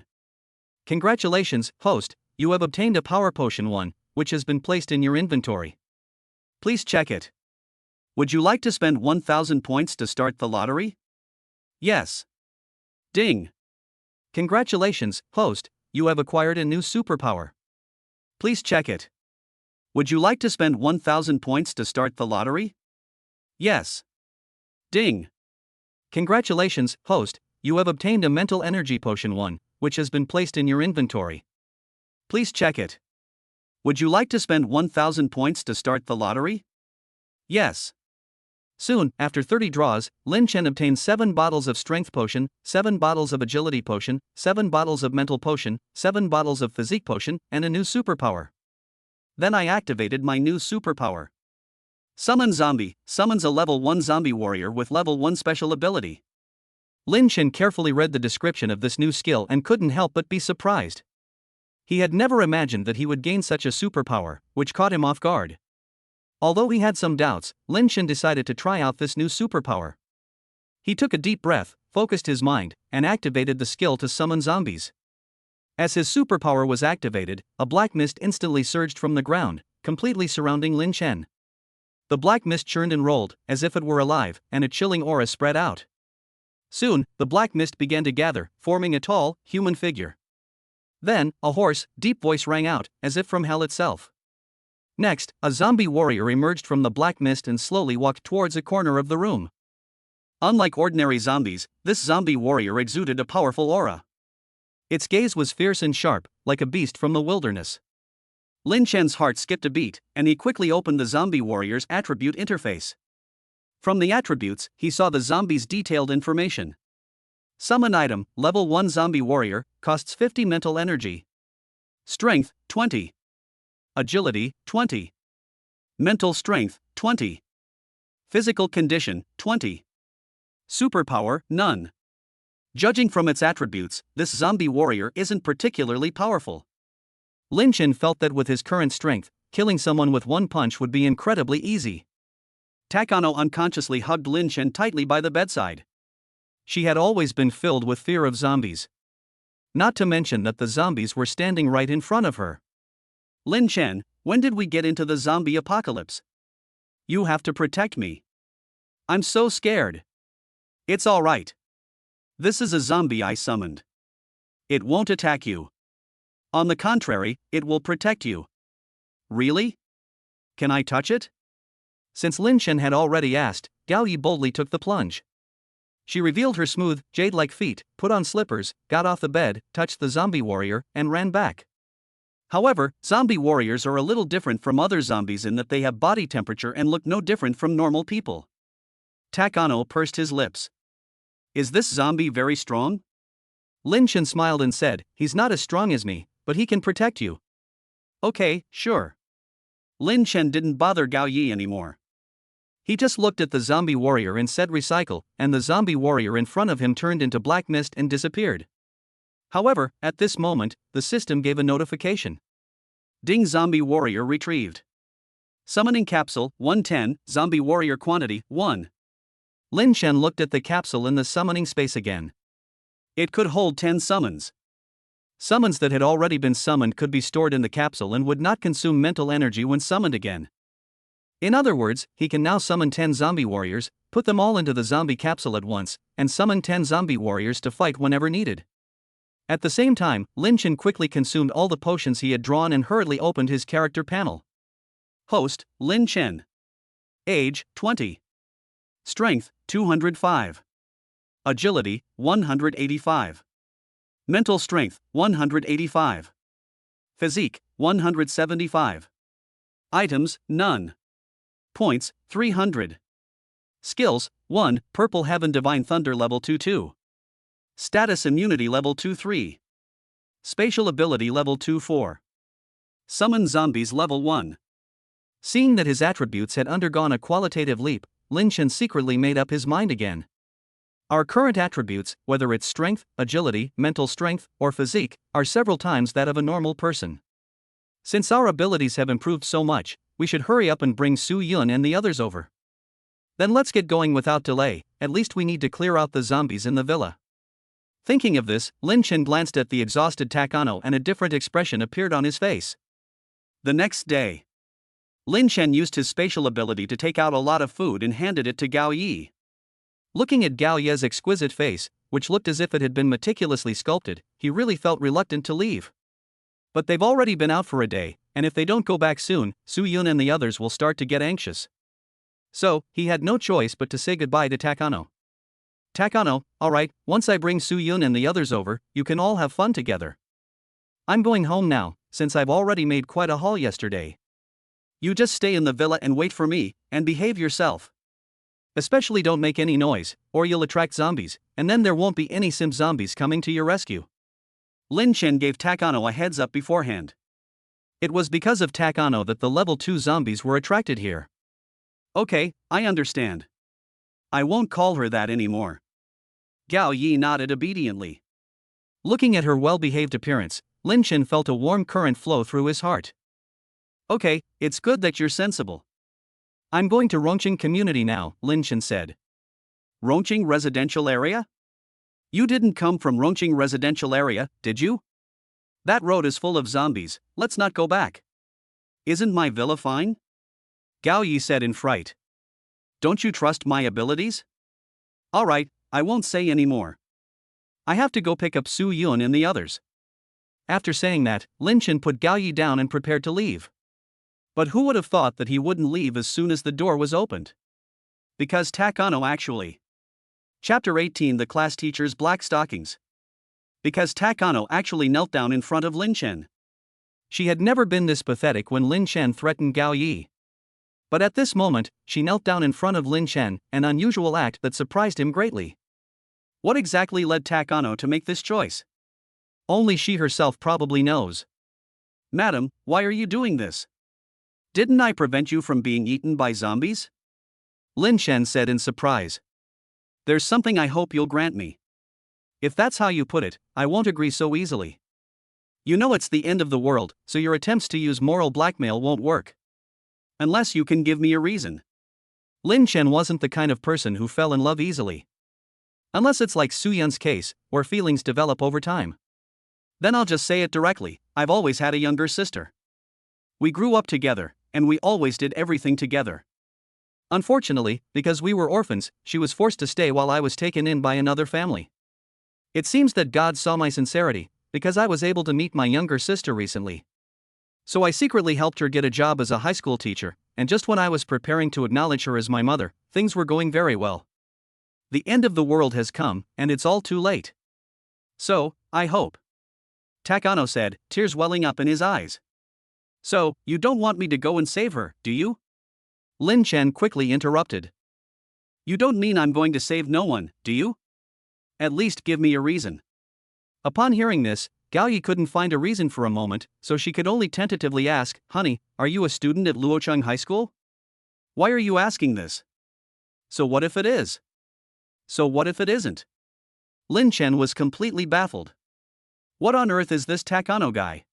A: Congratulations, host, you have obtained a power potion 1, which has been placed in your inventory. Please check it. Would you like to spend 1,000 points to start the lottery? Yes. Ding. Congratulations, host, you have acquired a new superpower. Please check it. Would you like to spend 1,000 points to start the lottery? Yes. Ding. Congratulations, host, you have obtained a mental energy potion 1, which has been placed in your inventory. Please check it. Would you like to spend 1,000 points to start the lottery? Yes. Soon, after 30 draws, Lin Chen obtained 7 bottles of strength potion, 7 bottles of agility potion, 7 bottles of mental potion, 7 bottles of physique potion, and a new superpower. Then I activated my new superpower. Summon Zombie, summons a level 1 zombie warrior with level 1 special ability. Lin Chen carefully read the description of this new skill and couldn't help but be surprised. He had never imagined that he would gain such a superpower, which caught him off guard. Although he had some doubts, Lin Chen decided to try out this new superpower. He took a deep breath, focused his mind, and activated the skill to summon zombies. As his superpower was activated, a black mist instantly surged from the ground, completely surrounding Lin Chen. The black mist churned and rolled, as if it were alive, and a chilling aura spread out. Soon, the black mist began to gather, forming a tall, human figure. Then, a hoarse, deep voice rang out, as if from hell itself. Next, a zombie warrior emerged from the black mist and slowly walked towards a corner of the room. Unlike ordinary zombies, this zombie warrior exuded a powerful aura. Its gaze was fierce and sharp, like a beast from the wilderness. Lin Chen's heart skipped a beat, and he quickly opened the zombie warrior's attribute interface. From the attributes, he saw the zombie's detailed information. Summon item, level 1 zombie warrior, costs 50 mental energy. Strength, 20. Agility, 20. Mental strength, 20. Physical condition, 20. Superpower, none. Judging from its attributes, this zombie warrior isn't particularly powerful. Lin Chen felt that with his current strength, killing someone with one punch would be incredibly easy. Takano unconsciously hugged Lin Chen tightly by the bedside. She had always been filled with fear of zombies. Not to mention that the zombies were standing right in front of her. Lin Chen, when did we get into the zombie apocalypse? You have to protect me. I'm so scared. It's alright. This is a zombie I summoned. It won't attack you. On the contrary, it will protect you. Really? Can I touch it? Since Lin Chen had already asked, Gao Yi boldly took the plunge. She revealed her smooth, jade-like feet, put on slippers, got off the bed, touched the zombie warrior, and ran back. However, zombie warriors are a little different from other zombies in that they have body temperature and look no different from normal people. Takano pursed his lips. Is this zombie very strong? Lin Chen smiled and said, he's not as strong as me, but he can protect you. Okay, sure. Lin Chen didn't bother Gao Yi anymore. He just looked at the zombie warrior and said recycle, and the zombie warrior in front of him turned into black mist and disappeared. However, at this moment, the system gave a notification. Ding, zombie warrior retrieved. Summoning capsule, 110, zombie warrior quantity, 1. Lin Chen looked at the capsule in the summoning space again. It could hold 10 summons. Summons that had already been summoned could be stored in the capsule and would not consume mental energy when summoned again. In other words, he can now summon 10 zombie warriors, put them all into the zombie capsule at once, and summon 10 zombie warriors to fight whenever needed. At the same time, Lin Chen quickly consumed all the potions he had drawn and hurriedly opened his character panel. Host, Lin Chen. Age, 20. Strength, 205. Agility, 185. Mental strength, 185. Physique, 175. Items, none. Points, 300. Skills, 1, Purple Heaven Divine Thunder level 2-2. Status Immunity level 2-3. Spatial Ability level 2-4. Summon Zombies level 1. Seeing that his attributes had undergone a qualitative leap, Lin Chen secretly made up his mind again. Our current attributes, whether it's strength, agility, mental strength, or physique, are several times that of a normal person. Since our abilities have improved so much, we should hurry up and bring Su Yun and the others over. Then let's get going without delay, at least we need to clear out the zombies in the villa. Thinking of this, Lin Chen glanced at the exhausted Takano and a different expression appeared on his face. The next day, Lin Chen used his spatial ability to take out a lot of food and handed it to Gao Yi. Looking at Gao Yi's exquisite face, which looked as if it had been meticulously sculpted, he really felt reluctant to leave. But they've already been out for a day, and if they don't go back soon, Su Yun and the others will start to get anxious. So, he had no choice but to say goodbye to Takano. Takano, alright, once I bring Su Yun and the others over, you can all have fun together. I'm going home now, since I've already made quite a haul yesterday. You just stay in the villa and wait for me, and behave yourself. Especially don't make any noise, or you'll attract zombies, and then there won't be any sim zombies coming to your rescue. Lin Chen gave Takano a heads up beforehand. It was because of Takano that the level 2 zombies were attracted here. Okay, I understand. I won't call her that anymore. Gao Yi nodded obediently. Looking at her well-behaved appearance, Lin Chen felt a warm current flow through his heart. Okay, it's good that you're sensible. I'm going to Rongqing Community now, Lin Chen said. Rongqing Residential Area? You didn't come from Rongqing Residential Area, did you? That road is full of zombies, let's not go back. Isn't my villa fine? Gao Yi said in fright. Don't you trust my abilities? Alright, I won't say any more. I have to go pick up Su Yun and the others. After saying that, Lin Chen put Gao Yi down and prepared to leave. But who would have thought that he wouldn't leave as soon as the door was opened? Because Takano actually. Chapter 18 The Class Teacher's Black Stockings. Because Takano actually knelt down in front of Lin Chen. She had never been this pathetic when Lin Chen threatened Gao Yi. But at this moment, she knelt down in front of Lin Chen, an unusual act that surprised him greatly. What exactly led Takano to make this choice? Only she herself probably knows. Madam, why are you doing this? Didn't I prevent you from being eaten by zombies? Lin Chen said in surprise. There's something I hope you'll grant me. If that's how you put it, I won't agree so easily. You know it's the end of the world, so your attempts to use moral blackmail won't work. Unless you can give me a reason. Lin Chen wasn't the kind of person who fell in love easily. Unless it's like Su Yun's case, where feelings develop over time. Then I'll just say it directly, I've always had a younger sister. We grew up together, and we always did everything together. Unfortunately, because we were orphans, she was forced to stay while I was taken in by another family. It seems that God saw my sincerity, because I was able to meet my younger sister recently. So I secretly helped her get a job as a high school teacher, and just when I was preparing to acknowledge her as my mother, things were going very well. The end of the world has come, and it's all too late. So, I hope. Takano said, tears welling up in his eyes. So, you don't want me to go and save her, do you? Lin Chen quickly interrupted. You don't mean I'm going to save no one, do you? At least give me a reason. Upon hearing this, Gao Yi couldn't find a reason for a moment, so she could only tentatively ask, Honey, are you a student at Luocheng High School? Why are you asking this? So what if it is? So what if it isn't? Lin Chen was completely baffled. What on earth is this Takano guy?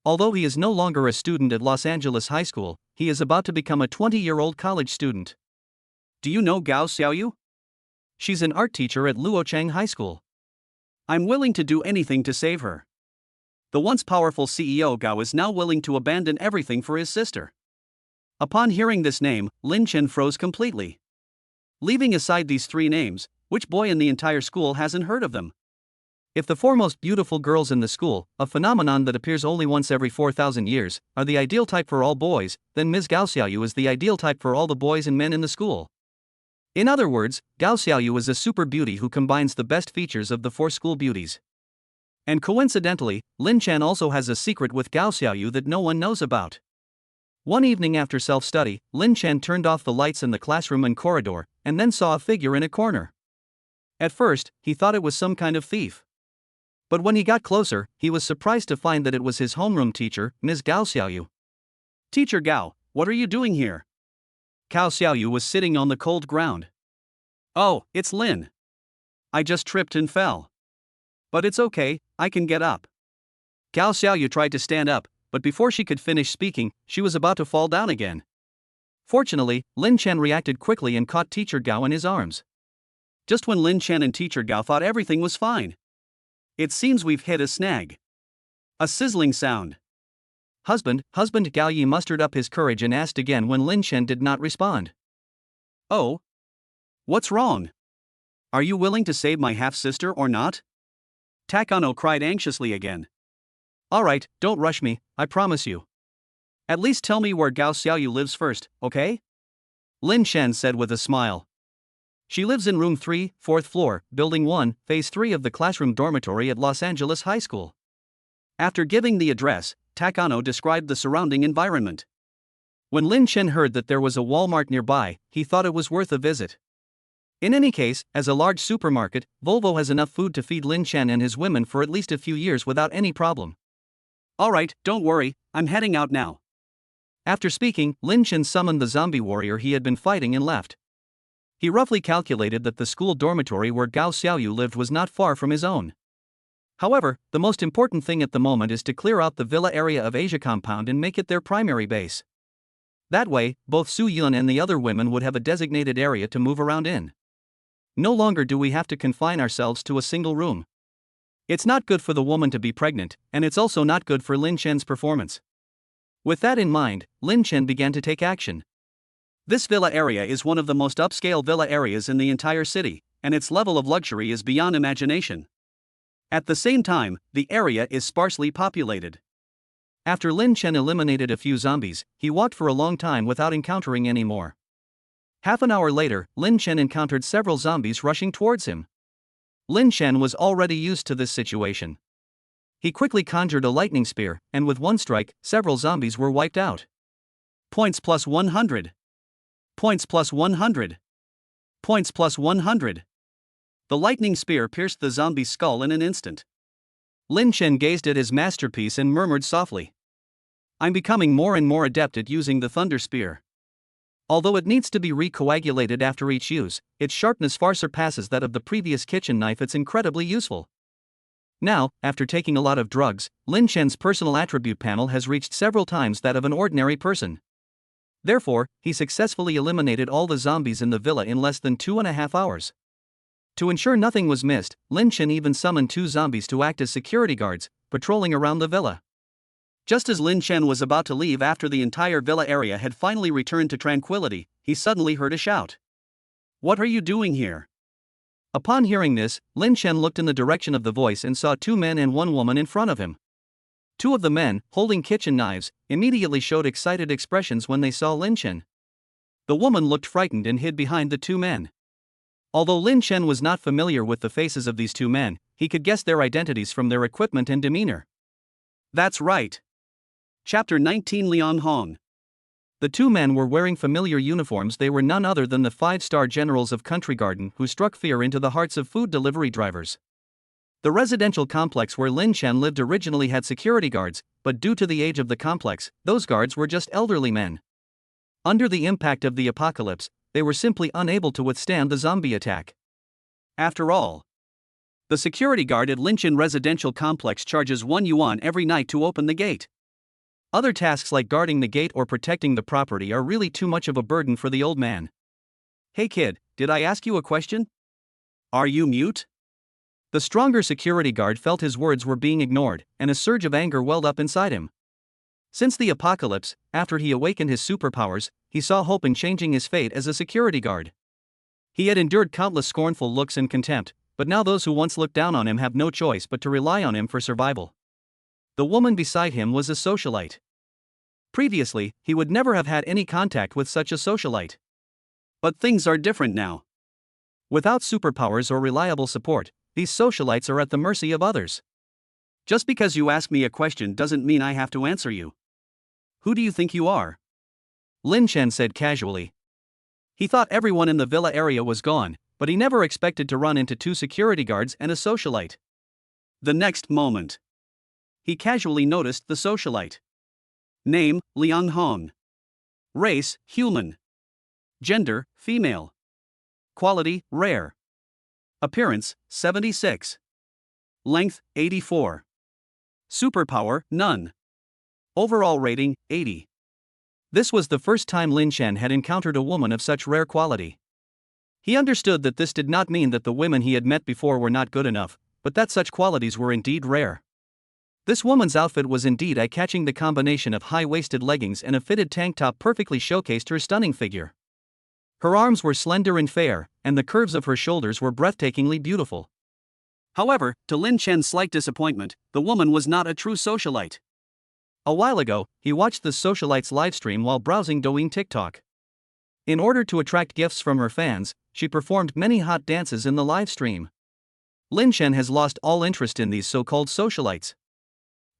A: Although he is no longer a student at Los Angeles High School, he is about to become a 20-year-old college student. Do you know Gao Xiaoyu? She's an art teacher at Luocheng High School. I'm willing to do anything to save her. The once powerful CEO Gao is now willing to abandon everything for his sister. Upon hearing this name, Lin Chen froze completely. Leaving aside these three names, which boy in the entire school hasn't heard of them? If the four most beautiful girls in the school, a phenomenon that appears only once every 4,000 years, are the ideal type for all boys, then Ms. Gao Xiaoyu is the ideal type for all the boys and men in the school. In other words, Gao Xiaoyu is a super beauty who combines the best features of the four school beauties. And coincidentally, Lin Chen also has a secret with Gao Xiaoyu that no one knows about. One evening after self-study, Lin Chen turned off the lights in the classroom and corridor, and then saw a figure in a corner. At first, he thought it was some kind of thief. But when he got closer, he was surprised to find that it was his homeroom teacher, Ms. Gao Xiaoyu. Teacher Gao, what are you doing here? Gao Xiaoyu was sitting on the cold ground. Oh, it's Lin. I just tripped and fell. But it's okay, I can get up. Gao Xiaoyu tried to stand up, but before she could finish speaking, she was about to fall down again. Fortunately, Lin Chen reacted quickly and caught Teacher Gao in his arms. Just when Lin Chen and Teacher Gao thought everything was fine. It seems we've hit a snag. A sizzling sound. Husband Gao Yi mustered up his courage and asked again when Lin Chen did not respond. Oh? What's wrong? Are you willing to save my half-sister or not? Takano cried anxiously again. Alright, don't rush me, I promise you. At least tell me where Gao Xiaoyu lives first, okay? Lin Chen said with a smile. She lives in room 3, 4th floor, building 1, phase 3 of the classroom dormitory at Los Angeles High School. After giving the address, Takano described the surrounding environment. When Lin Chen heard that there was a Walmart nearby, he thought it was worth a visit. In any case, as a large supermarket, Volvo has enough food to feed Lin Chen and his women for at least a few years without any problem. Alright, don't worry, I'm heading out now. After speaking, Lin Chen summoned the zombie warrior he had been fighting and left. He roughly calculated that the school dormitory where Gao Xiaoyu lived was not far from his own. However, the most important thing at the moment is to clear out the villa area of Asia compound and make it their primary base. That way, both Su Yun and the other women would have a designated area to move around in. No longer do we have to confine ourselves to a single room. It's not good for the woman to be pregnant, and it's also not good for Lin Chen's performance. With that in mind, Lin Chen began to take action. This villa area is one of the most upscale villa areas in the entire city, and its level of luxury is beyond imagination. At the same time, the area is sparsely populated. After Lin Chen eliminated a few zombies, he walked for a long time without encountering any more. Half an hour later, Lin Chen encountered several zombies rushing towards him. Lin Chen was already used to this situation. He quickly conjured a lightning spear, and with one strike, several zombies were wiped out. Points plus 100. Points plus 100. Points plus 100. The lightning spear pierced the zombie's skull in an instant. Lin Chen gazed at his masterpiece and murmured softly, "I'm becoming more and more adept at using the thunder spear. Although it needs to be recoagulated after each use, its sharpness far surpasses that of the previous kitchen knife. It's incredibly useful." Now, after taking a lot of drugs, Lin Chen's personal attribute panel has reached several times that of an ordinary person. Therefore, he successfully eliminated all the zombies in the villa in less than 2.5 hours. To ensure nothing was missed, Lin Chen even summoned 2 zombies to act as security guards, patrolling around the villa. Just as Lin Chen was about to leave after the entire villa area had finally returned to tranquility, he suddenly heard a shout. "What are you doing here?" Upon hearing this, Lin Chen looked in the direction of the voice and saw 2 men and 1 woman in front of him. 2 of the men, holding kitchen knives, immediately showed excited expressions when they saw Lin Chen. The woman looked frightened and hid behind the 2 men. Although Lin Chen was not familiar with the faces of these 2 men, he could guess their identities from their equipment and demeanor. That's right. Chapter 19 Liang Hong. The 2 men were wearing familiar uniforms. They were none other than the 5-star generals of Country Garden who struck fear into the hearts of food delivery drivers. The residential complex where Lin Chen lived originally had security guards, but due to the age of the complex, those guards were just elderly men. Under the impact of the apocalypse, they were simply unable to withstand the zombie attack. After all, the security guard at Lin Chen residential complex charges 1 yuan every night to open the gate. Other tasks like guarding the gate or protecting the property are really too much of a burden for the old man. "Hey kid, did I ask you a question? Are you mute?" The stronger security guard felt his words were being ignored, and a surge of anger welled up inside him. Since the apocalypse, after he awakened his superpowers, he saw hope in changing his fate as a security guard. He had endured countless scornful looks and contempt, but now those who once looked down on him have no choice but to rely on him for survival. The woman beside him was a socialite. Previously, he would never have had any contact with such a socialite. But things are different now. Without superpowers or reliable support, these socialites are at the mercy of others. "Just because you ask me a question doesn't mean I have to answer you. Who do you think you are?" Lin Chen said casually. He thought everyone in the villa area was gone, but he never expected to run into 2 security guards and a socialite. The next moment, he casually noticed the socialite. Name, Liang Hong. Race, human. Gender, female. Quality, rare. Appearance, 76. Length, 84. Superpower, none. Overall rating, 80. This was the first time Lin Chen had encountered a woman of such rare quality. He understood that this did not mean that the women he had met before were not good enough, but that such qualities were indeed rare. This woman's outfit was indeed eye-catching. The combination of high-waisted leggings and a fitted tank top perfectly showcased her stunning figure. Her arms were slender and fair, and the curves of her shoulders were breathtakingly beautiful. However, to Lin Chen's slight disappointment, the woman was not a true socialite. A while ago, he watched the socialite's livestream while browsing Douyin TikTok. In order to attract gifts from her fans, she performed many hot dances in the livestream. Lin Chen has lost all interest in these so-called socialites.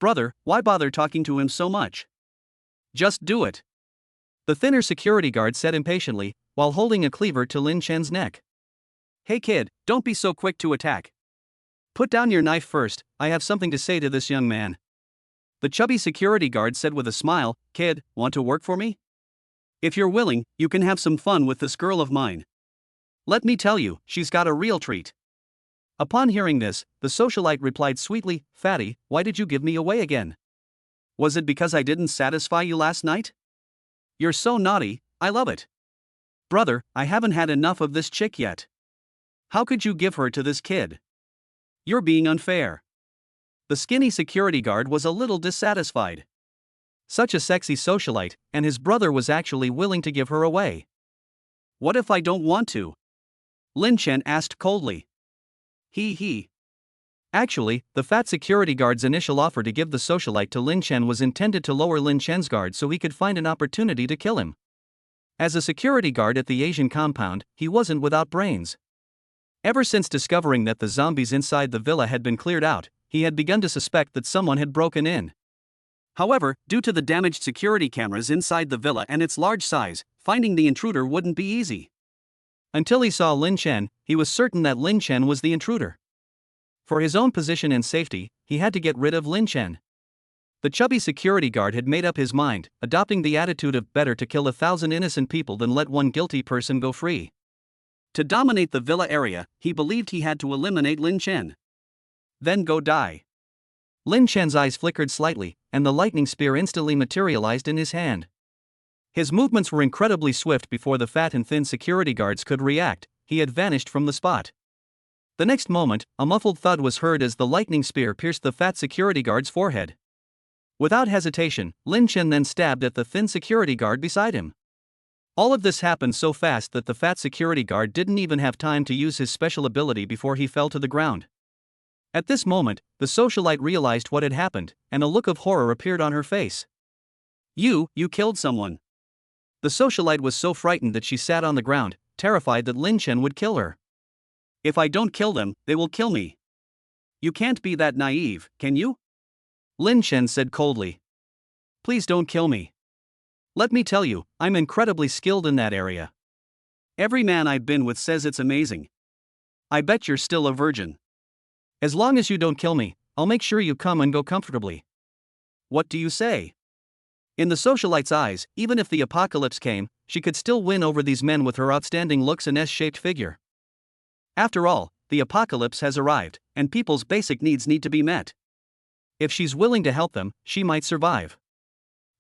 A: "Brother, why bother talking to him so much? Just do it," the thinner security guard said impatiently, while holding a cleaver to Lin Chen's neck. "Hey kid, don't be so quick to attack. Put down your knife first, I have something to say to this young man," the chubby security guard said with a smile. "Kid, want to work for me? If you're willing, you can have some fun with this girl of mine." Let me tell you, she's got a real treat. Upon hearing this, the socialite replied sweetly, Fatty, why did you give me away again? Was it because I didn't satisfy you last night? You're so naughty, I love it. Brother, I haven't had enough of this chick yet. How could you give her to this kid? You're being unfair. The skinny security guard was a little dissatisfied. Such a sexy socialite, and his brother was actually willing to give her away. What if I don't want to? Lin Chen asked coldly. He. Actually, the fat security guard's initial offer to give the socialite to Lin Chen was intended to lower Lin Chen's guard so he could find an opportunity to kill him. As a security guard at the Asian compound, he wasn't without brains. Ever since discovering that the zombies inside the villa had been cleared out, he had begun to suspect that someone had broken in. However, due to the damaged security cameras inside the villa and its large size, finding the intruder wouldn't be easy. Until he saw Lin Chen, he was certain that Lin Chen was the intruder. For his own position and safety, he had to get rid of Lin Chen. The chubby security guard had made up his mind, adopting the attitude of better to kill 1,000 innocent people than let one guilty person go free. To dominate the villa area, he believed he had to eliminate Lin Chen. Then go die. Lin Chen's eyes flickered slightly, and the lightning spear instantly materialized in his hand. His movements were incredibly swift before the fat and thin security guards could react. He had vanished from the spot. The next moment, a muffled thud was heard as the lightning spear pierced the fat security guard's forehead. Without hesitation, Lin Chen then stabbed at the thin security guard beside him. All of this happened so fast that the fat security guard didn't even have time to use his special ability before he fell to the ground. At this moment, the socialite realized what had happened, and a look of horror appeared on her face. You killed someone. The socialite was so frightened that she sat on the ground, terrified that Lin Chen would kill her. If I don't kill them, they will kill me. You can't be that naive, can you? Lin Chen said coldly. Please don't kill me. Let me tell you, I'm incredibly skilled in that area. Every man I've been with says it's amazing. I bet you're still a virgin. As long as you don't kill me, I'll make sure you come and go comfortably. What do you say? In the socialite's eyes, even if the apocalypse came, she could still win over these men with her outstanding looks and S-shaped figure. After all, the apocalypse has arrived, and people's basic needs need to be met. If she's willing to help them, she might survive.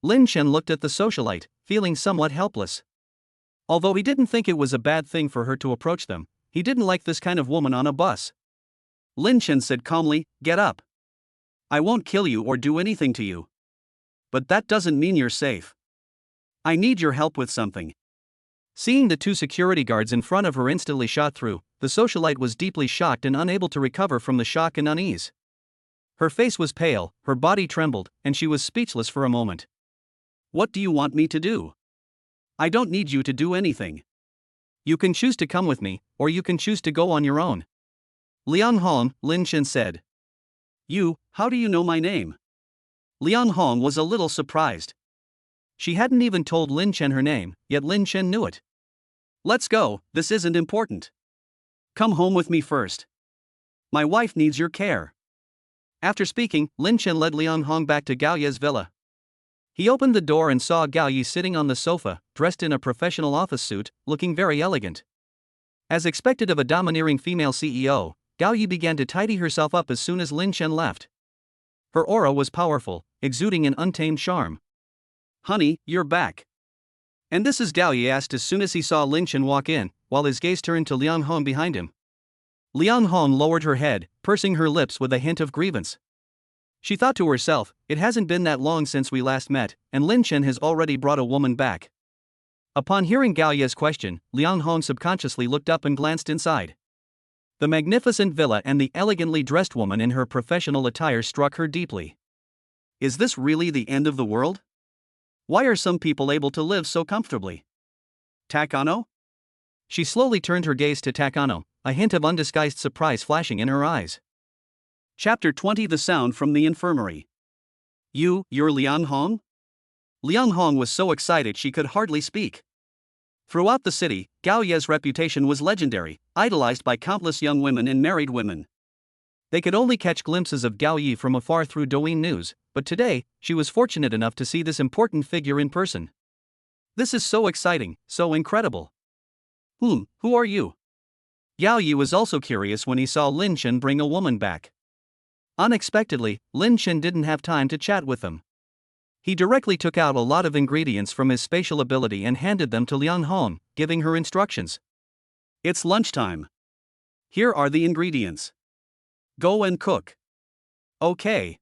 A: Lin Chen looked at the socialite, feeling somewhat helpless. Although he didn't think it was a bad thing for her to approach them, he didn't like this kind of woman on a bus. Lin Chen said calmly, Get up. I won't kill you or do anything to you. But that doesn't mean you're safe. I need your help with something. Seeing the two security guards in front of her instantly shot through, the socialite was deeply shocked and unable to recover from the shock and unease. Her face was pale, her body trembled, and she was speechless for a moment. What do you want me to do? I don't need you to do anything. You can choose to come with me, or you can choose to go on your own. Liang Hong, Lin Chen said. How do you know my name? Liang Hong was a little surprised. She hadn't even told Lin Chen her name, yet Lin Chen knew it. Let's go, this isn't important. Come home with me first. My wife needs your care. After speaking, Lin Chen led Liang Hong back to Gao Ye's villa. He opened the door and saw Gao Yi sitting on the sofa, dressed in a professional office suit, looking very elegant. As expected of a domineering female CEO, Gao Yi began to tidy herself up as soon as Lin Chen left. Her aura was powerful, exuding an untamed charm. Honey, you're back. And this is Gao Yi asked as soon as he saw Lin Chen walk in, while his gaze turned to Liang Hong behind him. Liang Hong lowered her head, pursing her lips with a hint of grievance. She thought to herself, it hasn't been that long since we last met, and Lin Chen has already brought a woman back. Upon hearing Gao Ye's question, Liang Hong subconsciously looked up and glanced inside. The magnificent villa and the elegantly dressed woman in her professional attire struck her deeply. Is this really the end of the world? Why are some people able to live so comfortably? Takano? She slowly turned her gaze to Takano, a hint of undisguised surprise flashing in her eyes. Chapter 20 The Sound from the Infirmary. You're Liang Hong? Liang Hong was so excited she could hardly speak. Throughout the city, Gao Ye's reputation was legendary, idolized by countless young women and married women. They could only catch glimpses of Gao Yi from afar through Douyin News, but today, she was fortunate enough to see this important figure in person. This is so exciting, so incredible. Who are you? Yao Yi was also curious when he saw Lin Chen bring a woman back. Unexpectedly, Lin Chen didn't have time to chat with them. He directly took out a lot of ingredients from his spatial ability and handed them to Liang Hong, giving her instructions. It's lunchtime. Here are the ingredients. Go and cook. Okay.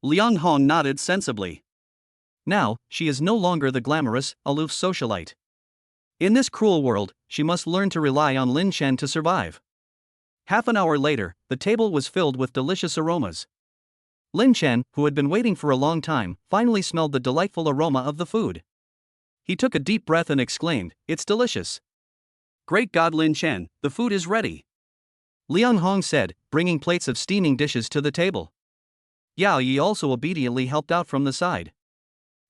A: Liang Hong nodded sensibly. Now, she is no longer the glamorous, aloof socialite. In this cruel world, she must learn to rely on Lin Chen to survive. Half an hour later, the table was filled with delicious aromas. Lin Chen, who had been waiting for a long time, finally smelled the delightful aroma of the food. He took a deep breath and exclaimed, "It's delicious." "Great God, Lin Chen, the food is ready," Liang Hong said, bringing plates of steaming dishes to the table. Yao Yi also obediently helped out from the side.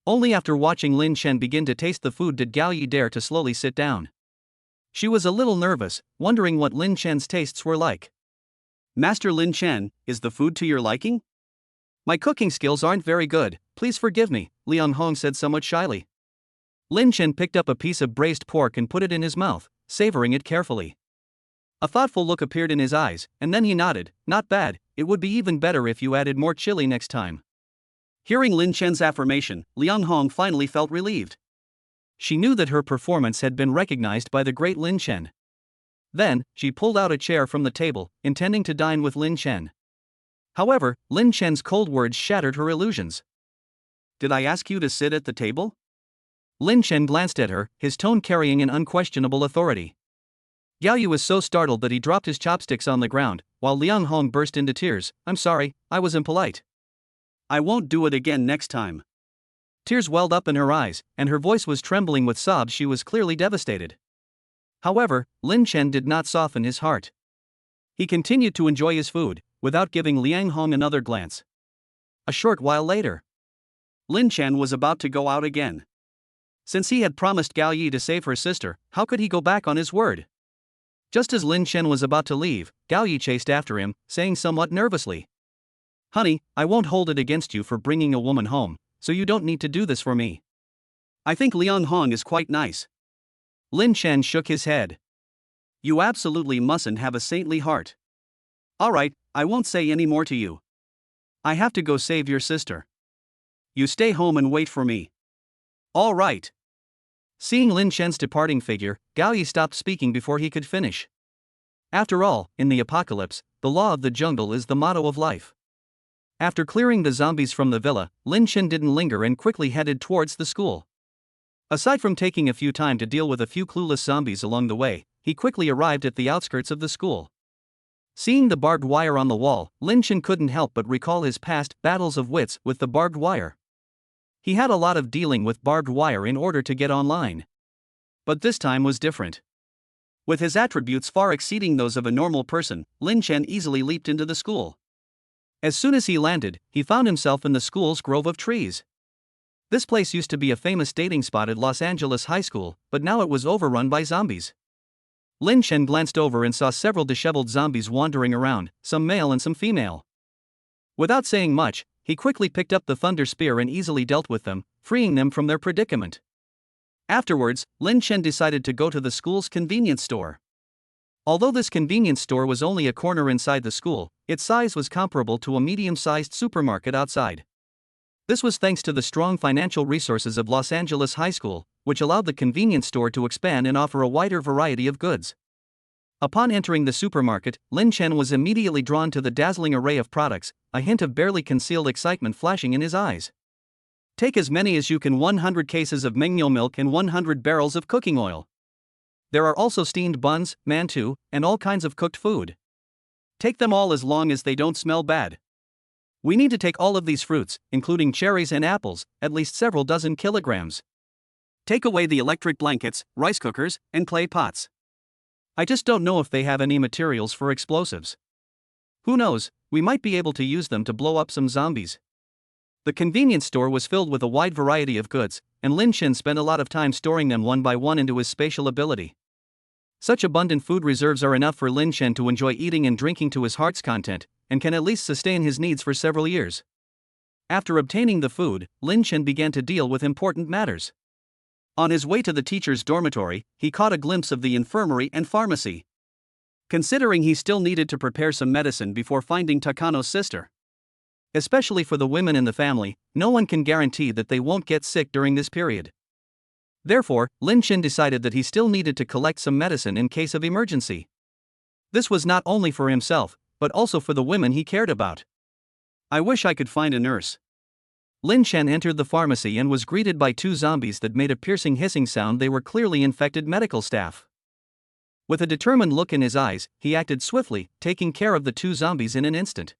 A: Only after watching Lin Chen begin to taste the food did Yao Yi dare to slowly sit down. She was a little nervous, wondering what Lin Chen's tastes were like. "Master Lin Chen, is the food to your liking? My cooking skills aren't very good, please forgive me," Liang Hong said somewhat shyly. Lin Chen picked up a piece of braised pork and put it in his mouth, savoring it carefully. A thoughtful look appeared in his eyes, and then he nodded. "Not bad, it would be even better if you added more chili next time." Hearing Lin Chen's affirmation, Liang Hong finally felt relieved. She knew that her performance had been recognized by the great Lin Chen. Then, she pulled out a chair from the table, intending to dine with Lin Chen. However, Lin Chen's cold words shattered her illusions. "Did I ask you to sit at the table?" Lin Chen glanced at her, his tone carrying an unquestionable authority. Yao Yu was so startled that he dropped his chopsticks on the ground, while Liang Hong burst into tears. "I'm sorry, I was impolite. I won't do it again next time." Tears welled up in her eyes, and her voice was trembling with sobs. She was clearly devastated. However, Lin Chen did not soften his heart. He continued to enjoy his food, without giving Liang Hong another glance. A short while later, Lin Chen was about to go out again. Since he had promised Gao Yi to save her sister, how could he go back on his word? Just as Lin Chen was about to leave, Gao Yi chased after him, saying somewhat nervously, "Honey, I won't hold it against you for bringing a woman home, so you don't need to do this for me. I think Liang Hong is quite nice." Lin Chen shook his head. "You absolutely mustn't have a saintly heart. Alright, I won't say any more to you. I have to go save your sister. You stay home and wait for me." "All right." Seeing Lin Chen's departing figure, Gao Yi stopped speaking before he could finish. After all, in the apocalypse, the law of the jungle is the motto of life. After clearing the zombies from the villa, Lin Chen didn't linger and quickly headed towards the school. Aside from taking a few time to deal with a few clueless zombies along the way, he quickly arrived at the outskirts of the school. Seeing the barbed wire on the wall, Lin Chen couldn't help but recall his past battles of wits with the barbed wire. He had a lot of dealing with barbed wire in order to get online. But this time was different. With his attributes far exceeding those of a normal person, Lin Chen easily leaped into the school. As soon as he landed, he found himself in the school's grove of trees. This place used to be a famous dating spot at Los Angeles High School, but now it was overrun by zombies. Lin Chen glanced over and saw several disheveled zombies wandering around, some male and some female. Without saying much, he quickly picked up the thunder spear and easily dealt with them, freeing them from their predicament. Afterwards, Lin Chen decided to go to the school's convenience store. Although this convenience store was only a corner inside the school, its size was comparable to a medium-sized supermarket outside. This was thanks to the strong financial resources of Los Angeles High School, which allowed the convenience store to expand and offer a wider variety of goods. Upon entering the supermarket, Lin Chen was immediately drawn to the dazzling array of products, a hint of barely concealed excitement flashing in his eyes. "Take as many as you can, 100 cases of Mengniu milk and 100 barrels of cooking oil. There are also steamed buns, mantou, and all kinds of cooked food. Take them all as long as they don't smell bad. We need to take all of these fruits, including cherries and apples, at least several dozen kilograms. Take away the electric blankets, rice cookers, and clay pots. I just don't know if they have any materials for explosives. Who knows, we might be able to use them to blow up some zombies." The convenience store was filled with a wide variety of goods, and Lin Chen spent a lot of time storing them one by one into his spatial ability. Such abundant food reserves are enough for Lin Chen to enjoy eating and drinking to his heart's content, and can at least sustain his needs for several years. After obtaining the food, Lin Chen began to deal with important matters. On his way to the teacher's dormitory, he caught a glimpse of the infirmary and pharmacy. considering he still needed to prepare some medicine before finding Takano's sister. Especially for the women in the family, no one can guarantee that they won't get sick during this period. Therefore, Lin Chen decided that he still needed to collect some medicine in case of emergency. This was not only for himself, but also for the women he cared about. I wish I could find a nurse. Lin Chen entered the pharmacy and was greeted by two zombies that made a piercing hissing sound. They were clearly infected medical staff. With a determined look in his eyes, he acted swiftly, taking care of the two zombies in an instant.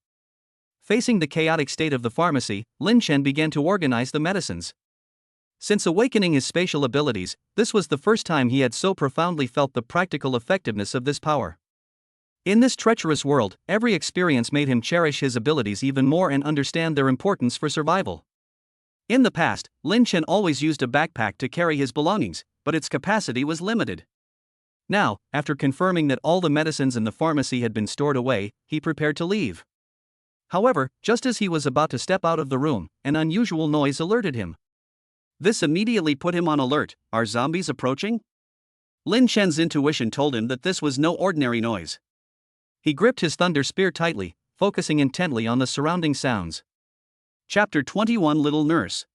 A: Facing the chaotic state of the pharmacy, Lin Chen began to organize the medicines. Since awakening his spatial abilities, this was the first time he had so profoundly felt the practical effectiveness of this power. In this treacherous world, every experience made him cherish his abilities even more and understand their importance for survival. In the past, Lin Chen always used a backpack to carry his belongings, but its capacity was limited. Now, after confirming that all the medicines in the pharmacy had been stored away, he prepared to leave. However, just as he was about to step out of the room, an unusual noise alerted him. This immediately put him on alert. Are zombies approaching? Lin Chen's intuition told him that this was no ordinary noise. He gripped his thunder spear tightly, focusing intently on the surrounding sounds. Chapter 21 Little Nurse.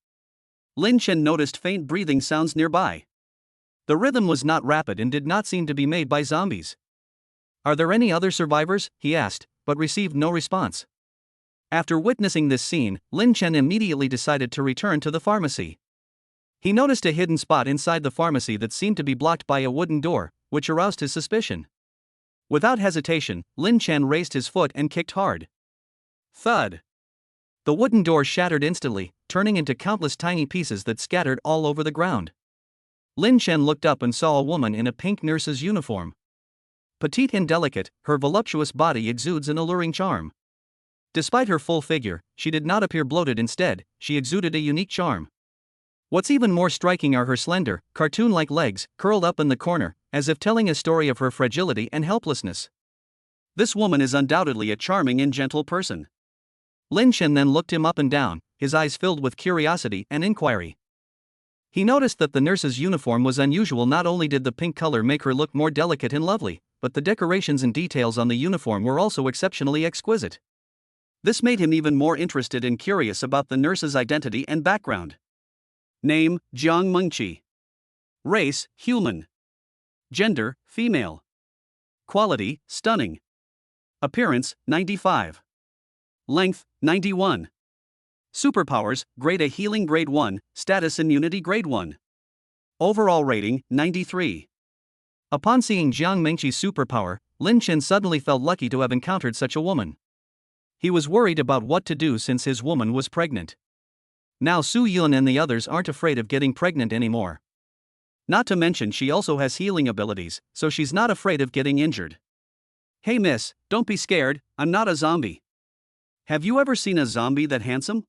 A: Lin Chen noticed faint breathing sounds nearby. The rhythm was not rapid and did not seem to be made by zombies. Are there any other survivors? He asked, but received no response. After witnessing this scene, Lin Chen immediately decided to return to the pharmacy. He noticed a hidden spot inside the pharmacy that seemed to be blocked by a wooden door, which aroused his suspicion. Without hesitation, Lin Chen raised his foot and kicked hard. Thud! The wooden door shattered instantly, turning into countless tiny pieces that scattered all over the ground. Lin Chen looked up and saw a woman in a pink nurse's uniform. Petite and delicate, her voluptuous body exudes an alluring charm. Despite her full figure, she did not appear bloated. Instead, she exuded a unique charm. What's even more striking are her slender, cartoon-like legs, curled up in the corner, as if telling a story of her fragility and helplessness. This woman is undoubtedly a charming and gentle person. Lin Chen then looked him up and down, his eyes filled with curiosity and inquiry. He noticed that the nurse's uniform was unusual. Not only did the pink color make her look more delicate and lovely, but the decorations and details on the uniform were also exceptionally exquisite. This made him even more interested and curious about the nurse's identity and background. Name: Jiang Mengqi. Race: human. Gender: female. Quality: stunning. Appearance: 95. Length: 91. Superpowers: Grade A Healing Grade 1, Status Immunity Grade 1. Overall rating: 93. Upon seeing Jiang Mengqi's superpower, Lin Chen suddenly felt lucky to have encountered such a woman. He was worried about what to do since his woman was pregnant. Now Su Yun and the others aren't afraid of getting pregnant anymore. Not to mention she also has healing abilities, so she's not afraid of getting injured. Hey miss, don't be scared, I'm not a zombie. Have you ever seen a zombie that handsome?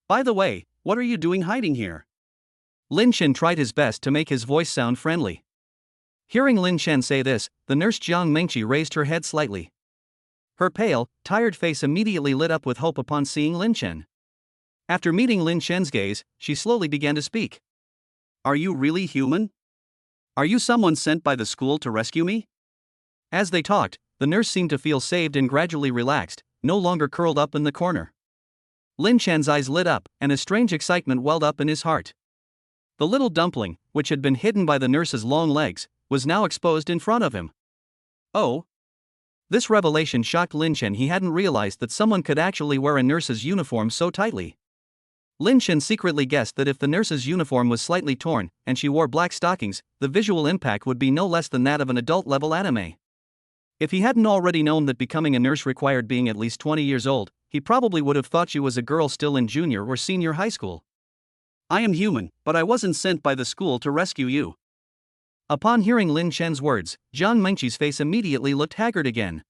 A: By the way, what are you doing hiding here? Lin Chen tried his best to make his voice sound friendly. Hearing Lin Chen say this, the nurse Jiang Mengqi raised her head slightly. Her pale, tired face immediately lit up with hope upon seeing Lin Chen. After meeting Lin Chen's gaze, she slowly began to speak. Are you really human? Are you someone sent by the school to rescue me? As they talked, the nurse seemed to feel saved and gradually relaxed, no longer curled up in the corner. Lin Chen's eyes lit up, and a strange excitement welled up in his heart. The little dumpling, which had been hidden by the nurse's long legs, was now exposed in front of him. Oh! This revelation shocked Lin Chen. He hadn't realized that someone could actually wear a nurse's uniform so tightly. Lin Chen secretly guessed that if the nurse's uniform was slightly torn, and she wore black stockings, the visual impact would be no less than that of an adult-level anime. If he hadn't already known that becoming a nurse required being at least 20 years old, he probably would have thought she was a girl still in junior or senior high school. I am human, but I wasn't sent by the school to rescue you. Upon hearing Lin Chen's words, Jiang Mengqi's face immediately looked haggard again.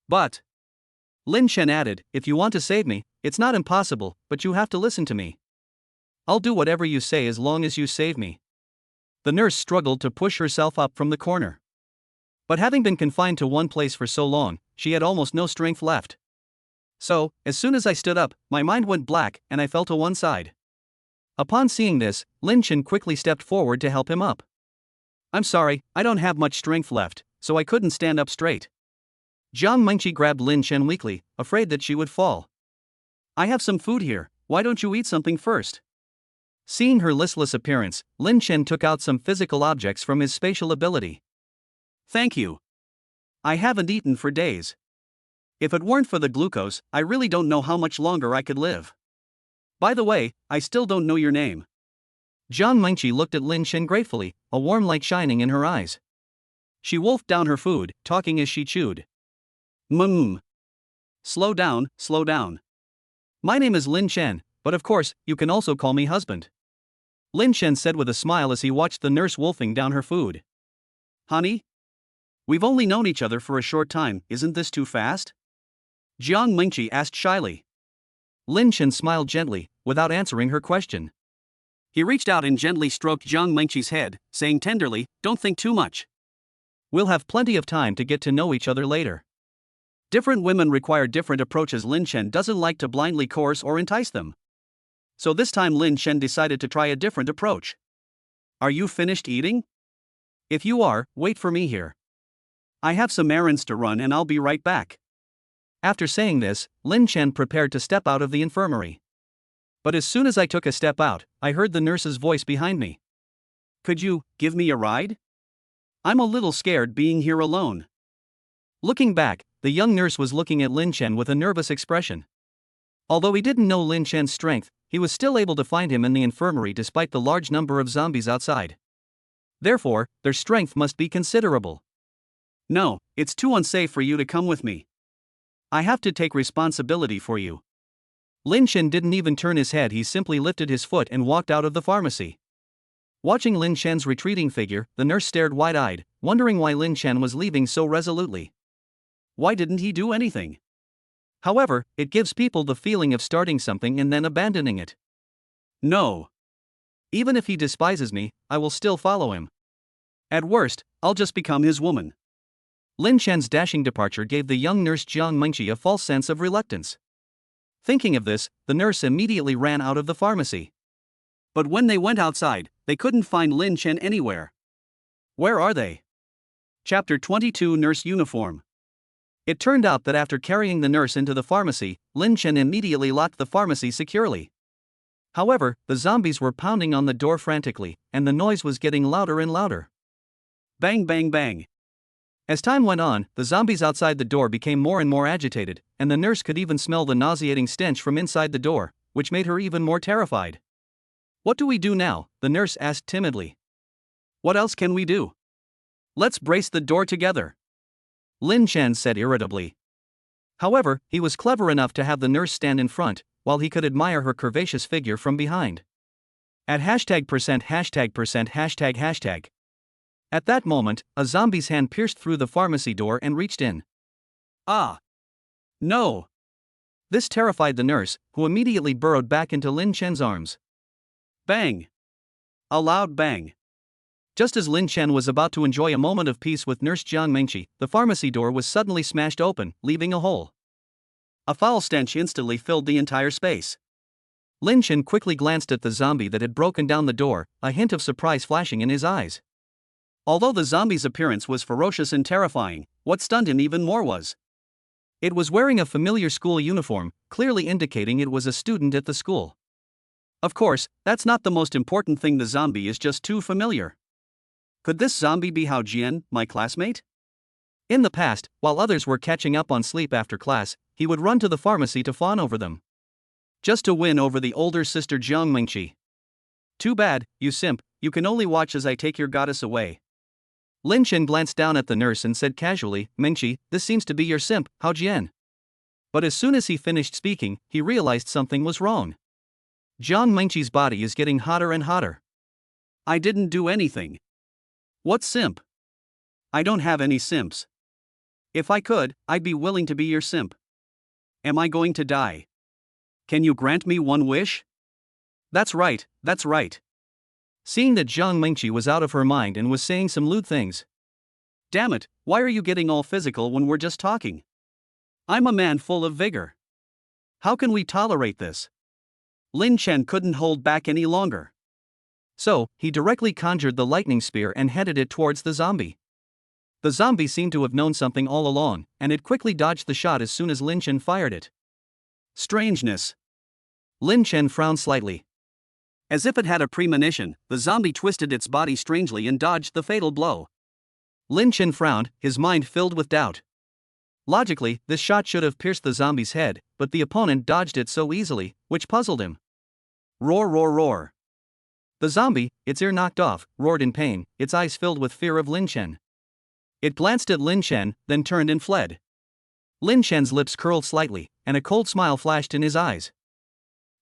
A: But Lin Chen added, if you want to save me, it's not impossible, but you have to listen to me. I'll do whatever you say as long as you save me. The nurse struggled to push herself up from the corner. But having been confined to one place for so long, she had almost no strength left. So, as soon as I stood up, my mind went black and I fell to one side. Upon seeing this, Lin Chen quickly stepped forward to help him up. I'm sorry, I don't have much strength left, so I couldn't stand up straight. Jiang Mengqi grabbed Lin Chen weakly, afraid that she would fall. I have some food here, why don't you eat something first? Seeing her listless appearance, Lin Chen took out some physical objects from his spatial ability. Thank you. I haven't eaten for days. If it weren't for the glucose, I really don't know how much longer I could live. By the way, I still don't know your name. Jiang Mengqi looked at Lin Chen gratefully, a warm light shining in her eyes. She wolfed down her food, talking as she chewed. Slow down, slow down. My name is Lin Chen, but of course, you can also call me husband. Lin Chen said with a smile as he watched the nurse wolfing down her food. Honey? We've only known each other for a short time, isn't this too fast? Jiang Mengqi asked shyly. Lin Chen smiled gently, without answering her question. He reached out and gently stroked Jiang Mengqi's head, saying tenderly, don't think too much. We'll have plenty of time to get to know each other later. Different women require different approaches. Lin Chen doesn't like to blindly coerce or entice them. So this time Lin Chen decided to try a different approach. Are you finished eating? If you are, wait for me here. I have some errands to run and I'll be right back. After saying this, Lin Chen prepared to step out of the infirmary. But as soon as I took a step out, I heard the nurse's voice behind me. Could you give me a ride? I'm a little scared being here alone. Looking back, the young nurse was looking at Lin Chen with a nervous expression. Although he didn't know Lin Chen's strength, he was still able to find him in the infirmary despite the large number of zombies outside. Therefore, their strength must be considerable. No, it's too unsafe for you to come with me. I have to take responsibility for you. Lin Chen didn't even turn his head, he simply lifted his foot and walked out of the pharmacy. Watching Lin Chen's retreating figure, the nurse stared wide-eyed, wondering why Lin Chen was leaving so resolutely. Why didn't he do anything? However, it gives people the feeling of starting something and then abandoning it. No. Even if he despises me, I will still follow him. At worst, I'll just become his woman. Lin Chen's dashing departure gave the young nurse Jiang Mengqi a false sense of reluctance. Thinking of this, the nurse immediately ran out of the pharmacy. But when they went outside, they couldn't find Lin Chen anywhere. Where are they? Chapter 22 Nurse Uniform. It turned out that after carrying the nurse into the pharmacy, Lin Chen immediately locked the pharmacy securely. However, the zombies were pounding on the door frantically, and the noise was getting louder and louder. Bang bang bang. As time went on, the zombies outside the door became more and more agitated, and the nurse could even smell the nauseating stench from inside the door, which made her even more terrified. What do we do now? The nurse asked timidly. What else can we do? Let's brace the door together, Lin Chen said irritably. However, he was clever enough to have the nurse stand in front, while he could admire her curvaceous figure from behind. At #%###. At that moment, a zombie's hand pierced through the pharmacy door and reached in. Ah! No! This terrified the nurse, who immediately burrowed back into Lin Chen's arms. Bang! A loud bang. Just as Lin Chen was about to enjoy a moment of peace with Nurse Jiang Mengqi, the pharmacy door was suddenly smashed open, leaving a hole. A foul stench instantly filled the entire space. Lin Chen quickly glanced at the zombie that had broken down the door, a hint of surprise flashing in his eyes. Although the zombie's appearance was ferocious and terrifying, what stunned him even more was it was wearing a familiar school uniform, clearly indicating it was a student at the school. Of course, that's not the most important thing, the zombie is just too familiar. Could this zombie be Hao Jian, my classmate? In the past, while others were catching up on sleep after class, he would run to the pharmacy to fawn over them, just to win over the older sister Jiang Mengqi. Too bad, you simp, you can only watch as I take your goddess away. Lin Chen glanced down at the nurse and said casually, Mengqi, this seems to be your simp, Hao Jian. But as soon as he finished speaking, he realized something was wrong. Jiang Mengqi's body is getting hotter and hotter. I didn't do anything. What simp? I don't have any simps. If I could, I'd be willing to be your simp. Am I going to die? Can you grant me one wish? That's right, that's right. Seeing that Jiang Mengqi was out of her mind and was saying some lewd things. Damn it, why are you getting all physical when we're just talking? I'm a man full of vigor. How can we tolerate this? Lin Chen couldn't hold back any longer. So, he directly conjured the lightning spear and headed it towards the zombie. The zombie seemed to have known something all along, and it quickly dodged the shot as soon as Lin Chen fired it. Strangeness. Lin Chen frowned slightly. As if it had a premonition, the zombie twisted its body strangely and dodged the fatal blow. Lin Chen frowned, his mind filled with doubt. Logically, this shot should have pierced the zombie's head, but the opponent dodged it so easily, which puzzled him. Roar, roar, roar. The zombie, its ear knocked off, roared in pain, its eyes filled with fear of Lin Chen. It glanced at Lin Chen, then turned and fled. Lin Chen's lips curled slightly, and a cold smile flashed in his eyes.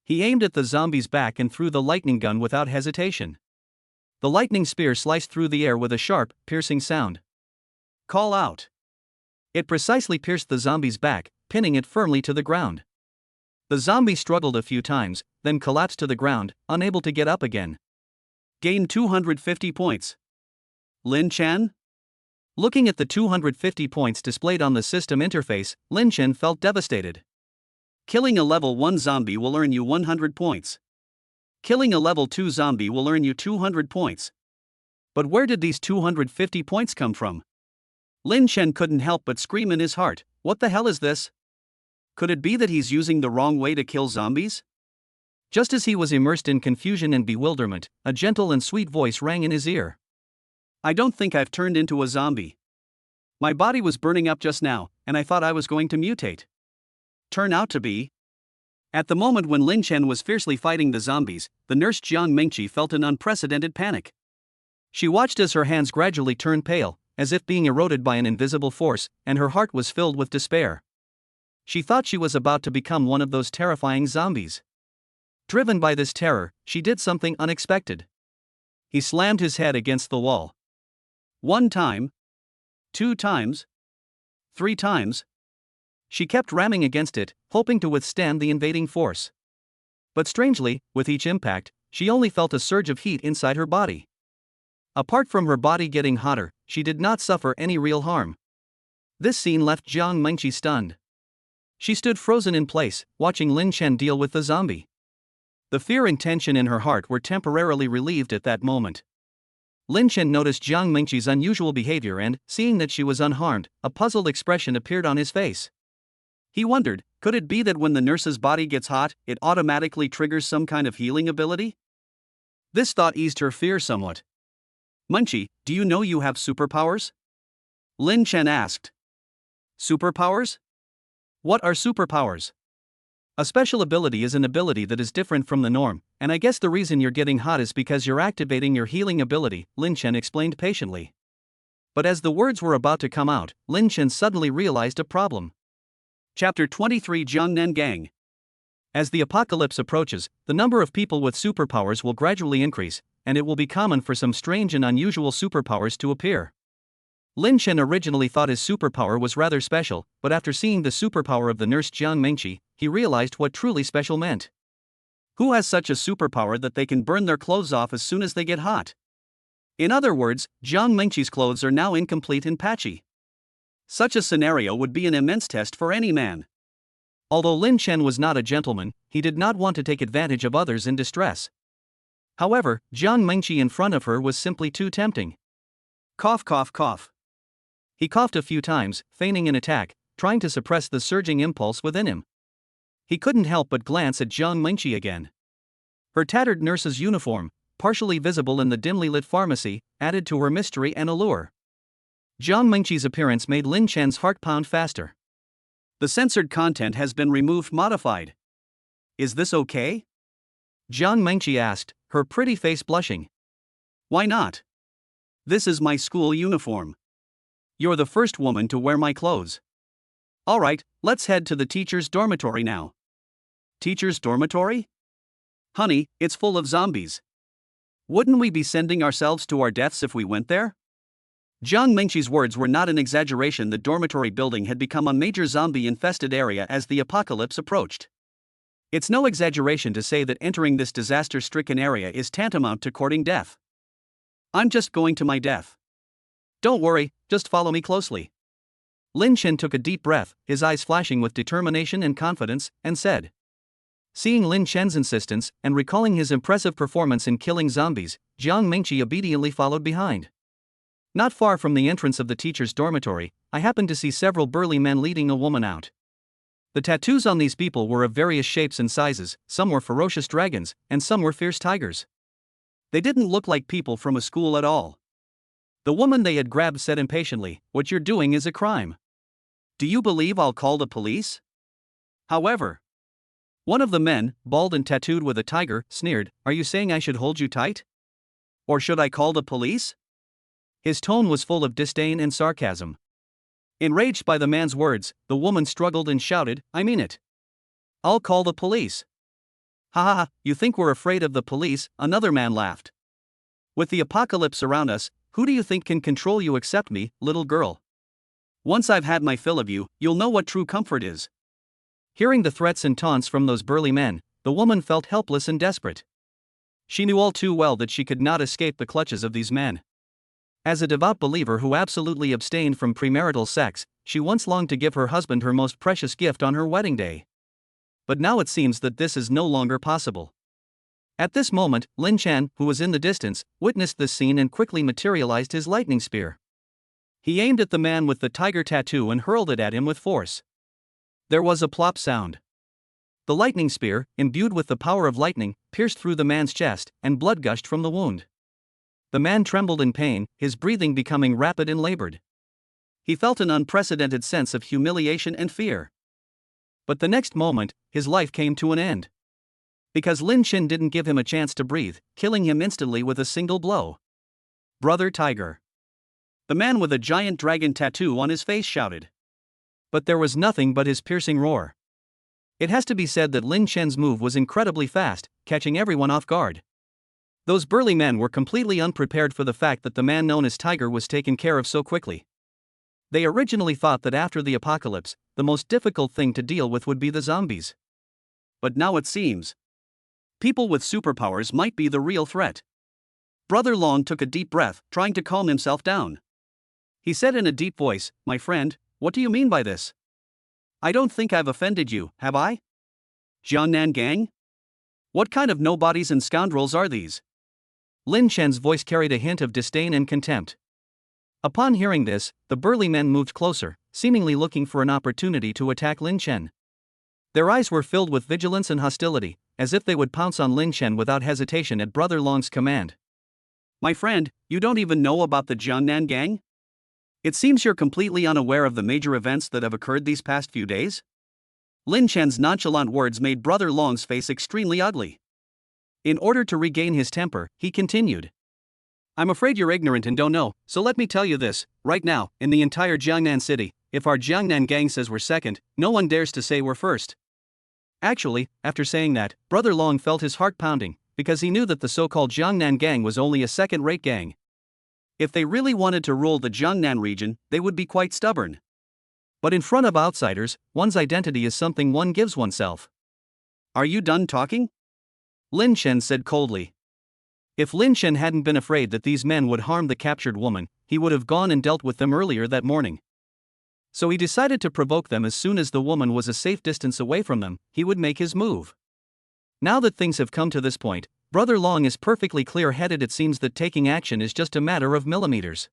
A: He aimed at the zombie's back and threw the lightning gun without hesitation. The lightning spear sliced through the air with a sharp, piercing sound. Call out. It precisely pierced the zombie's back, pinning it firmly to the ground. The zombie struggled a few times, then collapsed to the ground, unable to get up again. Gain 250 points. Lin Chen? Looking at the 250 points displayed on the system interface, Lin Chen felt devastated. Killing a level 1 zombie will earn you 100 points. Killing a level 2 zombie will earn you 200 points. But where did these 250 points come from? Lin Chen couldn't help but scream in his heart, what the hell is this? Could it be that he's using the wrong way to kill zombies? Just as he was immersed in confusion and bewilderment, a gentle and sweet voice rang in his ear. I don't think I've turned into a zombie. My body was burning up just now, and I thought I was going to mutate. Turn out to be. At the moment when Lin Chen was fiercely fighting the zombies, the nurse Jiang Mingqi felt an unprecedented panic. She watched as her hands gradually turned pale, as if being eroded by an invisible force, and her heart was filled with despair. She thought she was about to become one of those terrifying zombies. Driven by this terror, she did something unexpected. He slammed his head against the wall. 1 time. 2 times. 3 times. She kept ramming against it, hoping to withstand the invading force. But strangely, with each impact, she only felt a surge of heat inside her body. Apart from her body getting hotter, she did not suffer any real harm. This scene left Jiang Mingqi stunned. She stood frozen in place, watching Lin Chen deal with the zombie. The fear and tension in her heart were temporarily relieved at that moment. Lin Chen noticed Jiang Mingqi's unusual behavior and, seeing that she was unharmed, a puzzled expression appeared on his face. He wondered, could it be that when the nurse's body gets hot, it automatically triggers some kind of healing ability? This thought eased her fear somewhat. Mingqi, do you know you have superpowers? Lin Chen asked. Superpowers? What are superpowers? A special ability is an ability that is different from the norm, and I guess the reason you're getting hot is because you're activating your healing ability, Lin Chen explained patiently. But as the words were about to come out, Lin Chen suddenly realized a problem. Chapter 23 Jiangnan Gang. As the apocalypse approaches, the number of people with superpowers will gradually increase, and it will be common for some strange and unusual superpowers to appear. Lin Chen originally thought his superpower was rather special, but after seeing the superpower of the nurse Jiang Mingqi, he realized what truly special meant. Who has such a superpower that they can burn their clothes off as soon as they get hot? In other words, Jiang Mingqi's clothes are now incomplete and patchy. Such a scenario would be an immense test for any man. Although Lin Chen was not a gentleman, he did not want to take advantage of others in distress. However, Jiang Mingqi in front of her was simply too tempting. Cough, cough, cough. He coughed a few times, feigning an attack, trying to suppress the surging impulse within him. He couldn't help but glance at Jiang Mingqi again. Her tattered nurse's uniform, partially visible in the dimly lit pharmacy, added to her mystery and allure. Jiang Mingqi's appearance made Lin Chen's heart pound faster. The censored content has been removed modified. Is this okay? Jiang Mingqi asked, her pretty face blushing. Why not? This is my school uniform. You're the first woman to wear my clothes. Alright, let's head to the teacher's dormitory now. Teacher's dormitory? Honey, it's full of zombies. Wouldn't we be sending ourselves to our deaths if we went there? Jiang Mingqi's words were not an exaggeration. The dormitory building had become a major zombie-infested area as the apocalypse approached. It's no exaggeration to say that entering this disaster-stricken area is tantamount to courting death. I'm just going to my death. Don't worry, just follow me closely. Lin Chen took a deep breath, his eyes flashing with determination and confidence, and said. Seeing Lin Chen's insistence, and recalling his impressive performance in killing zombies, Jiang Mingqi obediently followed behind. Not far from the entrance of the teacher's dormitory, I happened to see several burly men leading a woman out. The tattoos on these people were of various shapes and sizes, some were ferocious dragons, and some were fierce tigers. They didn't look like people from a school at all. The woman they had grabbed said impatiently, "What you're doing is a crime. Do you believe I'll call the police?" However, one of the men, bald and tattooed with a tiger, sneered, "Are you saying I should hold you tight? Or should I call the police?" His tone was full of disdain and sarcasm. Enraged by the man's words, the woman struggled and shouted, "I mean it. I'll call the police." "Ha ha ha, you think we're afraid of the police?" another man laughed. "With the apocalypse around us, who do you think can control you except me, little girl? Once I've had my fill of you, you'll know what true comfort is." Hearing the threats and taunts from those burly men, the woman felt helpless and desperate. She knew all too well that she could not escape the clutches of these men. As a devout believer who absolutely abstained from premarital sex, she once longed to give her husband her most precious gift on her wedding day. But now it seems that this is no longer possible. At this moment, Lin Chen, who was in the distance, witnessed this scene and quickly materialized his lightning spear. He aimed at the man with the tiger tattoo and hurled it at him with force. There was a plop sound. The lightning spear, imbued with the power of lightning, pierced through the man's chest, and blood gushed from the wound. The man trembled in pain, his breathing becoming rapid and labored. He felt an unprecedented sense of humiliation and fear. But the next moment, his life came to an end. Because Lin Chen didn't give him a chance to breathe, killing him instantly with a single blow. "Brother Tiger!" The man with a giant dragon tattoo on his face shouted. But there was nothing but his piercing roar. It has to be said that Lin Chen's move was incredibly fast, catching everyone off guard. Those burly men were completely unprepared for the fact that the man known as Tiger was taken care of so quickly. They originally thought that after the apocalypse, the most difficult thing to deal with would be the zombies. But now it seems people with superpowers might be the real threat. Brother Long took a deep breath, trying to calm himself down. He said in a deep voice, "My friend, what do you mean by this? I don't think I've offended you, have I? Jiangnan Gang? What kind of nobodies and scoundrels are these?" Lin Chen's voice carried a hint of disdain and contempt. Upon hearing this, the burly men moved closer, seemingly looking for an opportunity to attack Lin Chen. Their eyes were filled with vigilance and hostility, as if they would pounce on Lin Chen without hesitation at Brother Long's command. "My friend, you don't even know about the Jiangnan Gang? It seems you're completely unaware of the major events that have occurred these past few days?" Lin Chen's nonchalant words made Brother Long's face extremely ugly. In order to regain his temper, he continued, "I'm afraid you're ignorant and don't know, so let me tell you this, right now, in the entire Jiangnan city, if our Jiangnan Gang says we're second, no one dares to say we're first." Actually, after saying that, Brother Long felt his heart pounding, because he knew that the so-called Jiangnan Gang was only a second-rate gang. If they really wanted to rule the Jiangnan region, they would be quite stubborn. But in front of outsiders, one's identity is something one gives oneself. "Are you done talking?" Lin Chen said coldly. If Lin Chen hadn't been afraid that these men would harm the captured woman, he would have gone and dealt with them earlier that morning. So he decided to provoke them as soon as the woman was a safe distance away from them, he would make his move. Now that things have come to this point, Brother Long is perfectly clear-headed. It seems that taking action is just a matter of millimeters.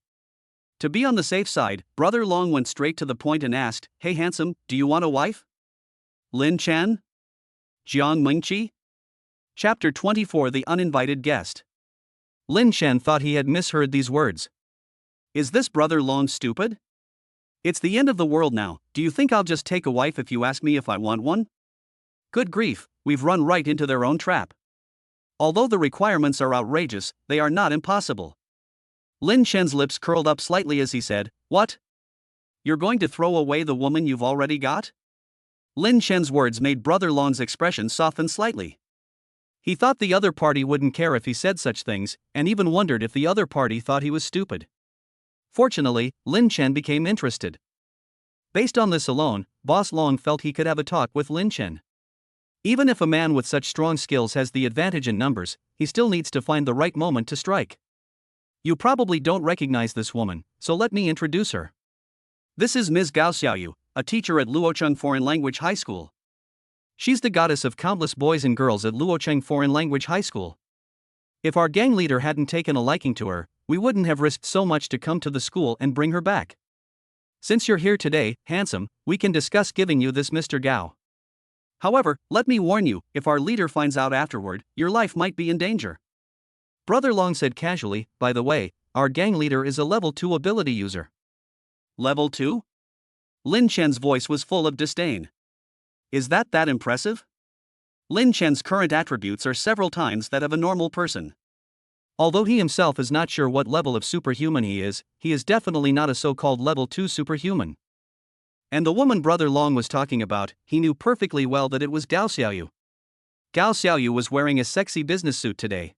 A: To be on the safe side, Brother Long went straight to the point and asked, "Hey handsome, do you want a wife?" Lin Chen? Jiang Mingqi? Chapter 24 The Uninvited Guest. Lin Chen thought he had misheard these words. Is this Brother Long stupid? It's the end of the world now, do you think I'll just take a wife if you ask me if I want one? Good grief, we've run right into their own trap. Although the requirements are outrageous, they are not impossible. Lin Chen's lips curled up slightly as he said, "What? You're going to throw away the woman you've already got?" Lin Chen's words made Brother Long's expression soften slightly. He thought the other party wouldn't care if he said such things, and even wondered if the other party thought he was stupid. Fortunately, Lin Chen became interested. Based on this alone, Boss Long felt he could have a talk with Lin Chen. Even if a man with such strong skills has the advantage in numbers, he still needs to find the right moment to strike. You probably don't recognize this woman, so let me introduce her. This is Ms. Gao Xiaoyu, a teacher at Luocheng Foreign Language High School. She's the goddess of countless boys and girls at Luocheng Foreign Language High School. If our gang leader hadn't taken a liking to her, we wouldn't have risked so much to come to the school and bring her back. Since you're here today, handsome, we can discuss giving you this Mr. Gao. However, let me warn you, if our leader finds out afterward, your life might be in danger. Brother Long said casually, by the way, our gang leader is a level 2 ability user. Level 2? Lin Chen's voice was full of disdain. Is that impressive? Lin Chen's current attributes are several times that of a normal person. Although he himself is not sure what level of superhuman he is definitely not a so-called level 2 superhuman. And the woman Brother Long was talking about, he knew perfectly well that it was Gao Xiaoyu. Gao Xiaoyu was wearing a sexy business suit today.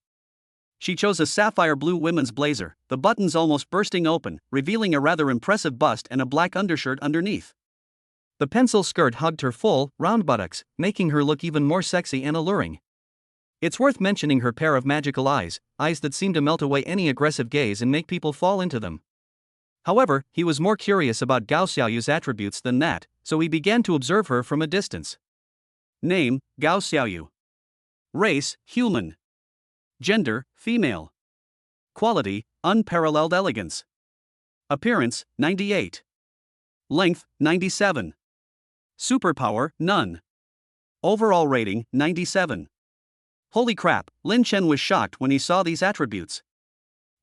A: She chose a sapphire blue women's blazer, the buttons almost bursting open, revealing a rather impressive bust and a black undershirt underneath. The pencil skirt hugged her full, round buttocks, making her look even more sexy and alluring. It's worth mentioning her pair of magical eyes that seem to melt away any aggressive gaze and make people fall into them. However, he was more curious about Gao Xiaoyu's attributes than that, so he began to observe her from a distance. Name, Gao Xiaoyu. Race, human. Gender, female. Quality, unparalleled elegance. Appearance, 98. Length, 97. Superpower, none. Overall rating, 97. Holy crap, Lin Chen was shocked when he saw these attributes.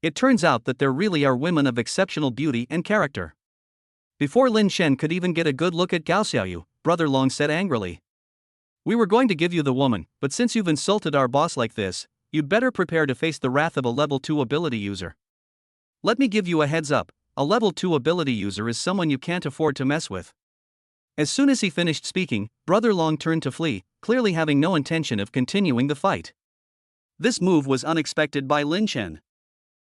A: It turns out that there really are women of exceptional beauty and character. Before Lin Chen could even get a good look at Gao Xiaoyu, Brother Long said angrily. We were going to give you the woman, but since you've insulted our boss like this, you'd better prepare to face the wrath of a level 2 ability user. Let me give you a heads up, a level 2 ability user is someone you can't afford to mess with. As soon as he finished speaking, Brother Long turned to flee, clearly having no intention of continuing the fight. This move was unexpected by Lin Chen.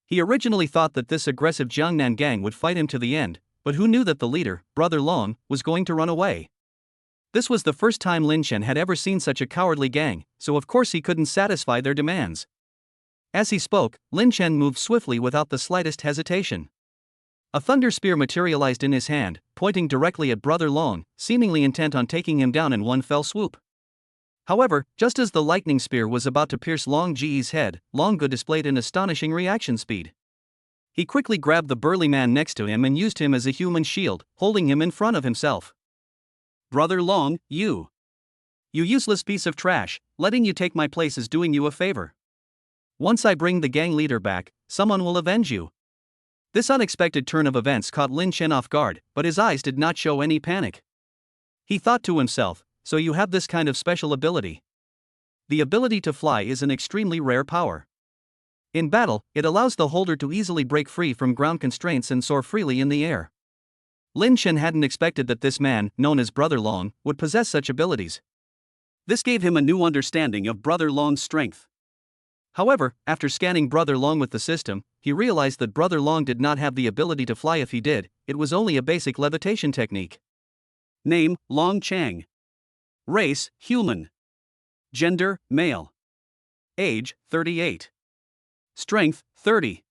A: He originally thought that this aggressive Jiangnan gang would fight him to the end, but who knew that the leader, Brother Long, was going to run away? This was the first time Lin Chen had ever seen such a cowardly gang, so of course he couldn't satisfy their demands. As he spoke, Lin Chen moved swiftly without the slightest hesitation. A thunder spear materialized in his hand, pointing directly at Brother Long, seemingly intent on taking him down in one fell swoop. However, just as the lightning spear was about to pierce Long Ji's head, Long Ge displayed an astonishing reaction speed. He quickly grabbed the burly man next to him and used him as a human shield, holding him in front of himself. Brother Long, you useless piece of trash, letting you take my place is doing you a favor. Once I bring the gang leader back, someone will avenge you. This unexpected turn of events caught Lin Chen off guard, but his eyes did not show any panic. He thought to himself, so you have this kind of special ability. The ability to fly is an extremely rare power. In battle, it allows the holder to easily break free from ground constraints and soar freely in the air. Lin Chen hadn't expected that this man, known as Brother Long, would possess such abilities. This gave him a new understanding of Brother Long's strength. However, after scanning Brother Long with the system, he realized that Brother Long did not have the ability to fly. If he did, it was only a basic levitation technique. Name, Long Chang. Race, human. Gender, male. Age, 38. Strength, 30.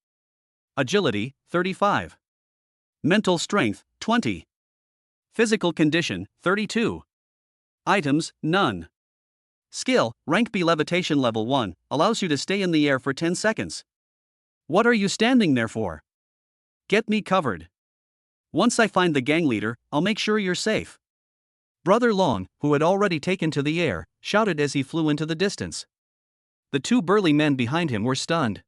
A: Agility, 35. Mental strength, 20. Physical condition, 32. Items, none. Skill, rank B levitation level 1, allows you to stay in the air for 10 seconds. What are you standing there for? Get me covered. Once I find the gang leader, I'll make sure you're safe. Brother Long, who had already taken to the air, shouted as he flew into the distance. The two burly men behind him were stunned.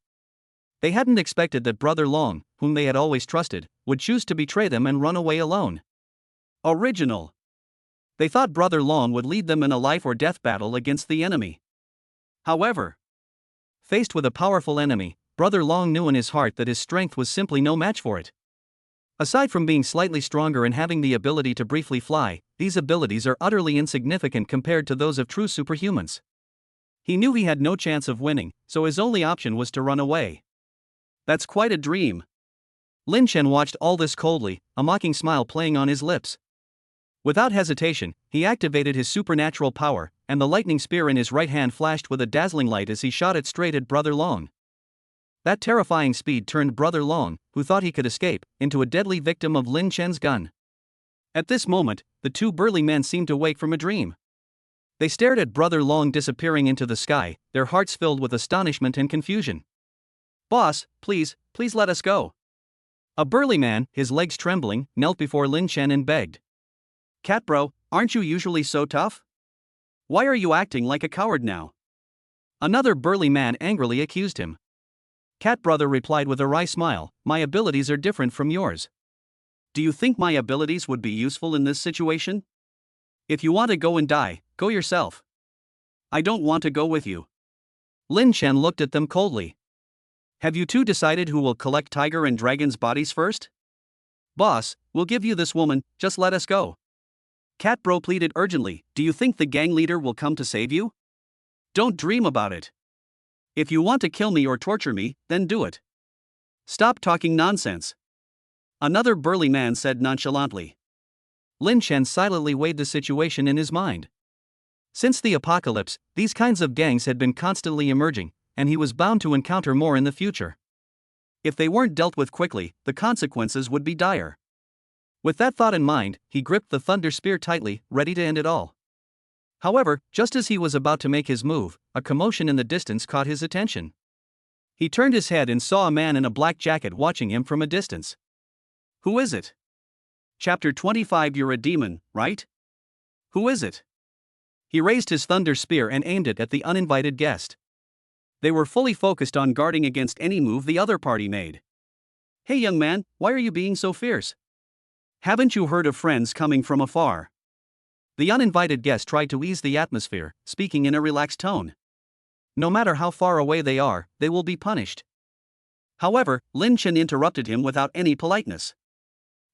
A: They hadn't expected that Brother Long, whom they had always trusted, would choose to betray them and run away alone. Original. They thought Brother Long would lead them in a life or death battle against the enemy. However, faced with a powerful enemy, Brother Long knew in his heart that his strength was simply no match for it. Aside from being slightly stronger and having the ability to briefly fly, these abilities are utterly insignificant compared to those of true superhumans. He knew he had no chance of winning, so his only option was to run away. That's quite a dream. Lin Chen watched all this coldly, a mocking smile playing on his lips. Without hesitation, he activated his supernatural power, and the lightning spear in his right hand flashed with a dazzling light as he shot it straight at Brother Long. That terrifying speed turned Brother Long, who thought he could escape, into a deadly victim of Lin Chen's gun. At this moment, the two burly men seemed to wake from a dream. They stared at Brother Long disappearing into the sky, their hearts filled with astonishment and confusion. Boss, please let us go. A burly man, his legs trembling, knelt before Lin Chen and begged. Cat bro, aren't you usually so tough? Why are you acting like a coward now? Another burly man angrily accused him. Cat brother replied with a wry smile, my abilities are different from yours. Do you think my abilities would be useful in this situation? If you want to go and die, go yourself. I don't want to go with you. Lin Chen looked at them coldly. Have you two decided who will collect tiger and dragon's bodies first? Boss, we'll give you this woman, just let us go. Cat bro pleaded urgently, do you think the gang leader will come to save you? Don't dream about it. If you want to kill me or torture me, then do it. Stop talking nonsense. Another burly man said nonchalantly. Lin Chen silently weighed the situation in his mind. Since the apocalypse, these kinds of gangs had been constantly emerging, and he was bound to encounter more in the future. If they weren't dealt with quickly, the consequences would be dire. With that thought in mind, he gripped the thunder spear tightly, ready to end it all. However, just as he was about to make his move, a commotion in the distance caught his attention. He turned his head and saw a man in a black jacket watching him from a distance. Who is it? Chapter 25. You're a demon, right? Who is it? He raised his thunder spear and aimed it at the uninvited guest. They were fully focused on guarding against any move the other party made. Hey young man, why are you being so fierce? Haven't you heard of friends coming from afar? The uninvited guest tried to ease the atmosphere, speaking in a relaxed tone. No matter how far away they are, they will be punished. However, Lin Chen interrupted him without any politeness.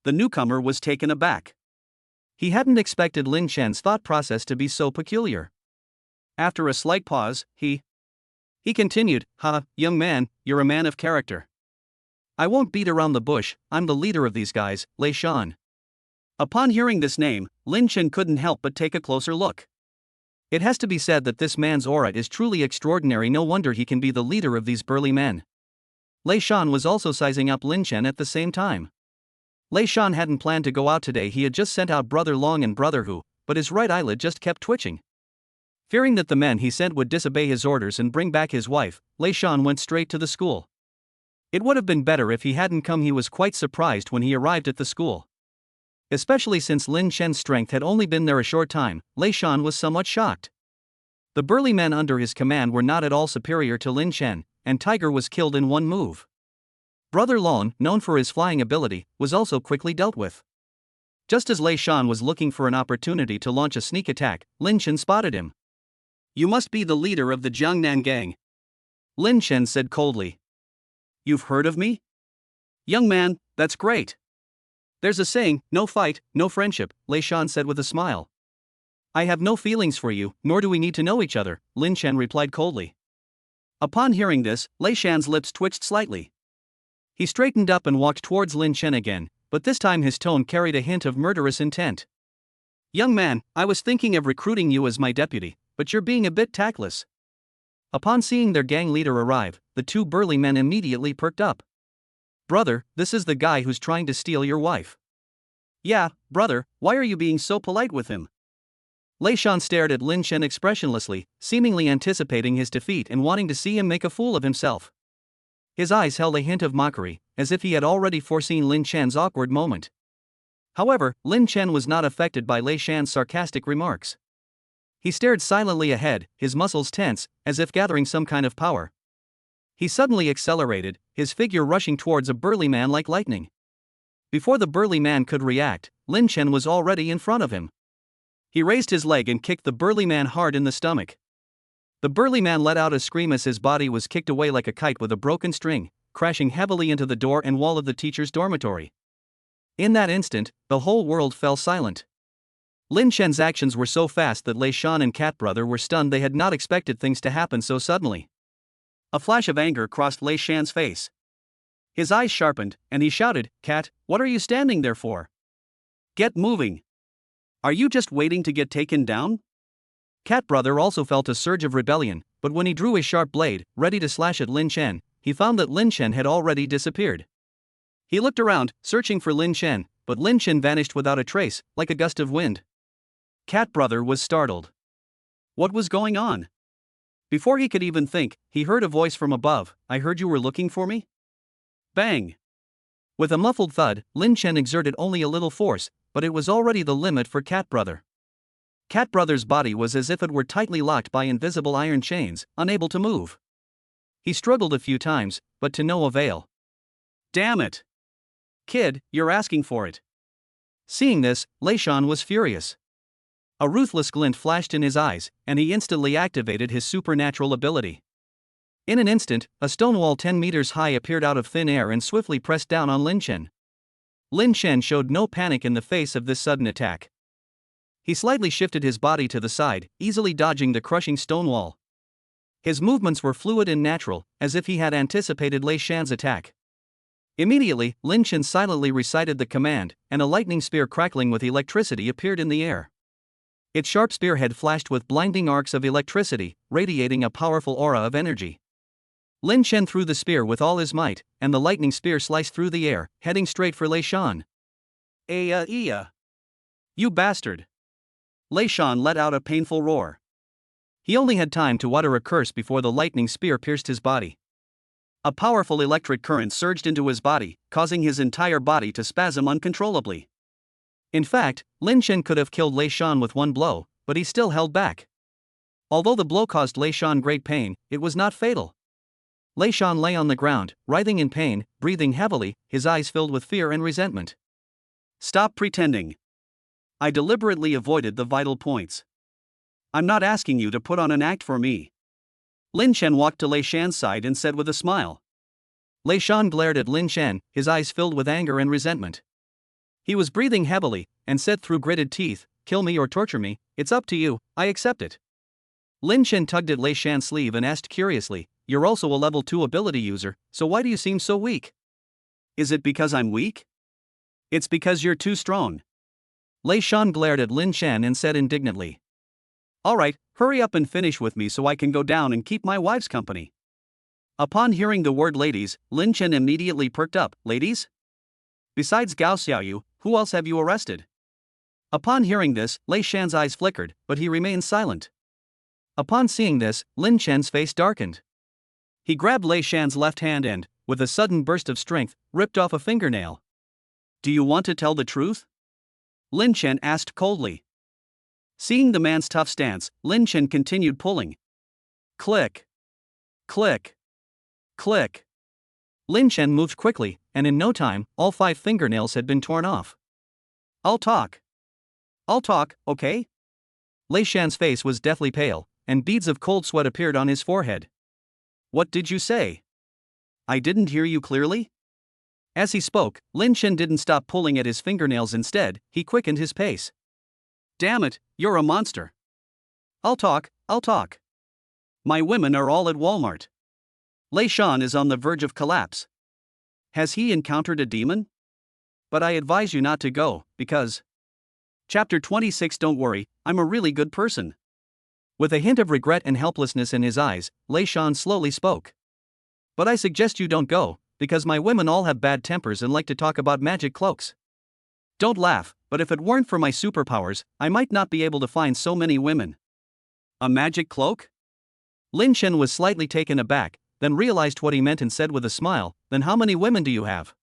A: The newcomer was taken aback. He hadn't expected Lin Chen's thought process to be so peculiar. After a slight pause, he continued, young man, you're a man of character. I won't beat around the bush, I'm the leader of these guys, Lei Shan. Upon hearing this name, Lin Chen couldn't help but take a closer look. It has to be said that this man's aura is truly extraordinary, no wonder he can be the leader of these burly men. Lei Shan was also sizing up Lin Chen at the same time. Lei Shan hadn't planned to go out today, he had just sent out Brother Long and Brother Hu, but his right eyelid just kept twitching. Fearing that the men he sent would disobey his orders and bring back his wife, Lei Shan went straight to the school. It would have been better if he hadn't come. He was quite surprised when he arrived at the school. Especially since Lin Chen's strength had only been there a short time, Lei Shan was somewhat shocked. The burly men under his command were not at all superior to Lin Chen, and Tiger was killed in one move. Brother Long, known for his flying ability, was also quickly dealt with. Just as Lei Shan was looking for an opportunity to launch a sneak attack, Lin Chen spotted him. You must be the leader of the Jiangnan gang. Lin Chen said coldly. You've heard of me? Young man, that's great. There's a saying, no fight, no friendship, Lei Shan said with a smile. I have no feelings for you, nor do we need to know each other, Lin Chen replied coldly. Upon hearing this, Lei Shan's lips twitched slightly. He straightened up and walked towards Lin Chen again, but this time his tone carried a hint of murderous intent. Young man, I was thinking of recruiting you as my deputy, but you're being a bit tactless. Upon seeing their gang leader arrive, the two burly men immediately perked up. Brother, this is the guy who's trying to steal your wife. Yeah, brother, why are you being so polite with him? Lei Shan stared at Lin Chen expressionlessly, seemingly anticipating his defeat and wanting to see him make a fool of himself. His eyes held a hint of mockery, as if he had already foreseen Lin Chen's awkward moment. However, Lin Chen was not affected by Lei Shan's sarcastic remarks. He stared silently ahead, his muscles tense, as if gathering some kind of power. He suddenly accelerated, his figure rushing towards a burly man like lightning. Before the burly man could react, Lin Chen was already in front of him. He raised his leg and kicked the burly man hard in the stomach. The burly man let out a scream as his body was kicked away like a kite with a broken string, crashing heavily into the door and wall of the teacher's dormitory. In that instant, the whole world fell silent. Lin Chen's actions were so fast that Lei Shan and Cat Brother were stunned. They had not expected things to happen so suddenly. A flash of anger crossed Lei Shan's face. His eyes sharpened, and he shouted, Cat, what are you standing there for? Get moving. Are you just waiting to get taken down? Cat Brother also felt a surge of rebellion, but when he drew his sharp blade, ready to slash at Lin Chen, he found that Lin Chen had already disappeared. He looked around, searching for Lin Chen, but Lin Chen vanished without a trace, like a gust of wind. Cat Brother was startled. What was going on? Before he could even think, he heard a voice from above. I heard you were looking for me? Bang! With a muffled thud, Lin Chen exerted only a little force, but it was already the limit for Cat Brother. Cat Brother's body was as if it were tightly locked by invisible iron chains, unable to move. He struggled a few times, but to no avail. Damn it! Kid, you're asking for it. Seeing this, Lei Shan was furious. A ruthless glint flashed in his eyes, and he instantly activated his supernatural ability. In an instant, a stone wall 10 meters high appeared out of thin air and swiftly pressed down on Lin Chen. Lin Chen showed no panic in the face of this sudden attack. He slightly shifted his body to the side, easily dodging the crushing stone wall. His movements were fluid and natural, as if he had anticipated Lei Shan's attack. Immediately, Lin Chen silently recited the command, and a lightning spear crackling with electricity appeared in the air. Its sharp spearhead flashed with blinding arcs of electricity, radiating a powerful aura of energy. Lin Chen threw the spear with all his might, and the lightning spear sliced through the air, heading straight for Lei Shan. You bastard! Lei Shan let out a painful roar. He only had time to utter a curse before the lightning spear pierced his body. A powerful electric current surged into his body, causing his entire body to spasm uncontrollably. In fact, Lin Chen could have killed Lei Shan with one blow, but he still held back. Although the blow caused Lei Shan great pain, it was not fatal. Lei Shan lay on the ground, writhing in pain, breathing heavily, his eyes filled with fear and resentment. Stop pretending. I deliberately avoided the vital points. I'm not asking you to put on an act for me. Lin Chen walked to Lei Shan's side and said with a smile. Lei Shan glared at Lin Chen, his eyes filled with anger and resentment. He was breathing heavily, and said through gritted teeth, kill me or torture me, it's up to you, I accept it. Lin Chen tugged at Lei Shan's sleeve and asked curiously, you're also a level 2 ability user, so why do you seem so weak? Is it because I'm weak? It's because you're too strong. Lei Shan glared at Lin Chen and said indignantly. Alright, hurry up and finish with me so I can go down and keep my wife's company. Upon hearing the word ladies, Lin Chen immediately perked up. Ladies? Besides Gao Xiaoyu, who else have you arrested? Upon hearing this, Lei Shan's eyes flickered, but he remained silent. Upon seeing this, Lin Chen's face darkened. He grabbed Lei Shan's left hand and, with a sudden burst of strength, ripped off a fingernail. Do you want to tell the truth? Lin Chen asked coldly. Seeing the man's tough stance, Lin Chen continued pulling. Click. Click. Click. Lin Chen moved quickly, and in no time, all 5 fingernails had been torn off. I'll talk, okay? Lei Shan's face was deathly pale, and beads of cold sweat appeared on his forehead. What did you say? I didn't hear you clearly? As he spoke, Lin Chen didn't stop pulling at his fingernails. Instead, he quickened his pace. Damn it, you're a monster. I'll talk. My women are all at Walmart. Lei Shan is on the verge of collapse. Has he encountered a demon? But I advise you not to go, because... Chapter 26. Don't worry, I'm a really good person. With a hint of regret and helplessness in his eyes, Lei Shan slowly spoke. But I suggest you don't go, because my women all have bad tempers and like to talk about magic cloaks. Don't laugh, but if it weren't for my superpowers, I might not be able to find so many women. A magic cloak? Lin Chen was slightly taken aback, then realized what he meant and said with a smile, then how many women do you have?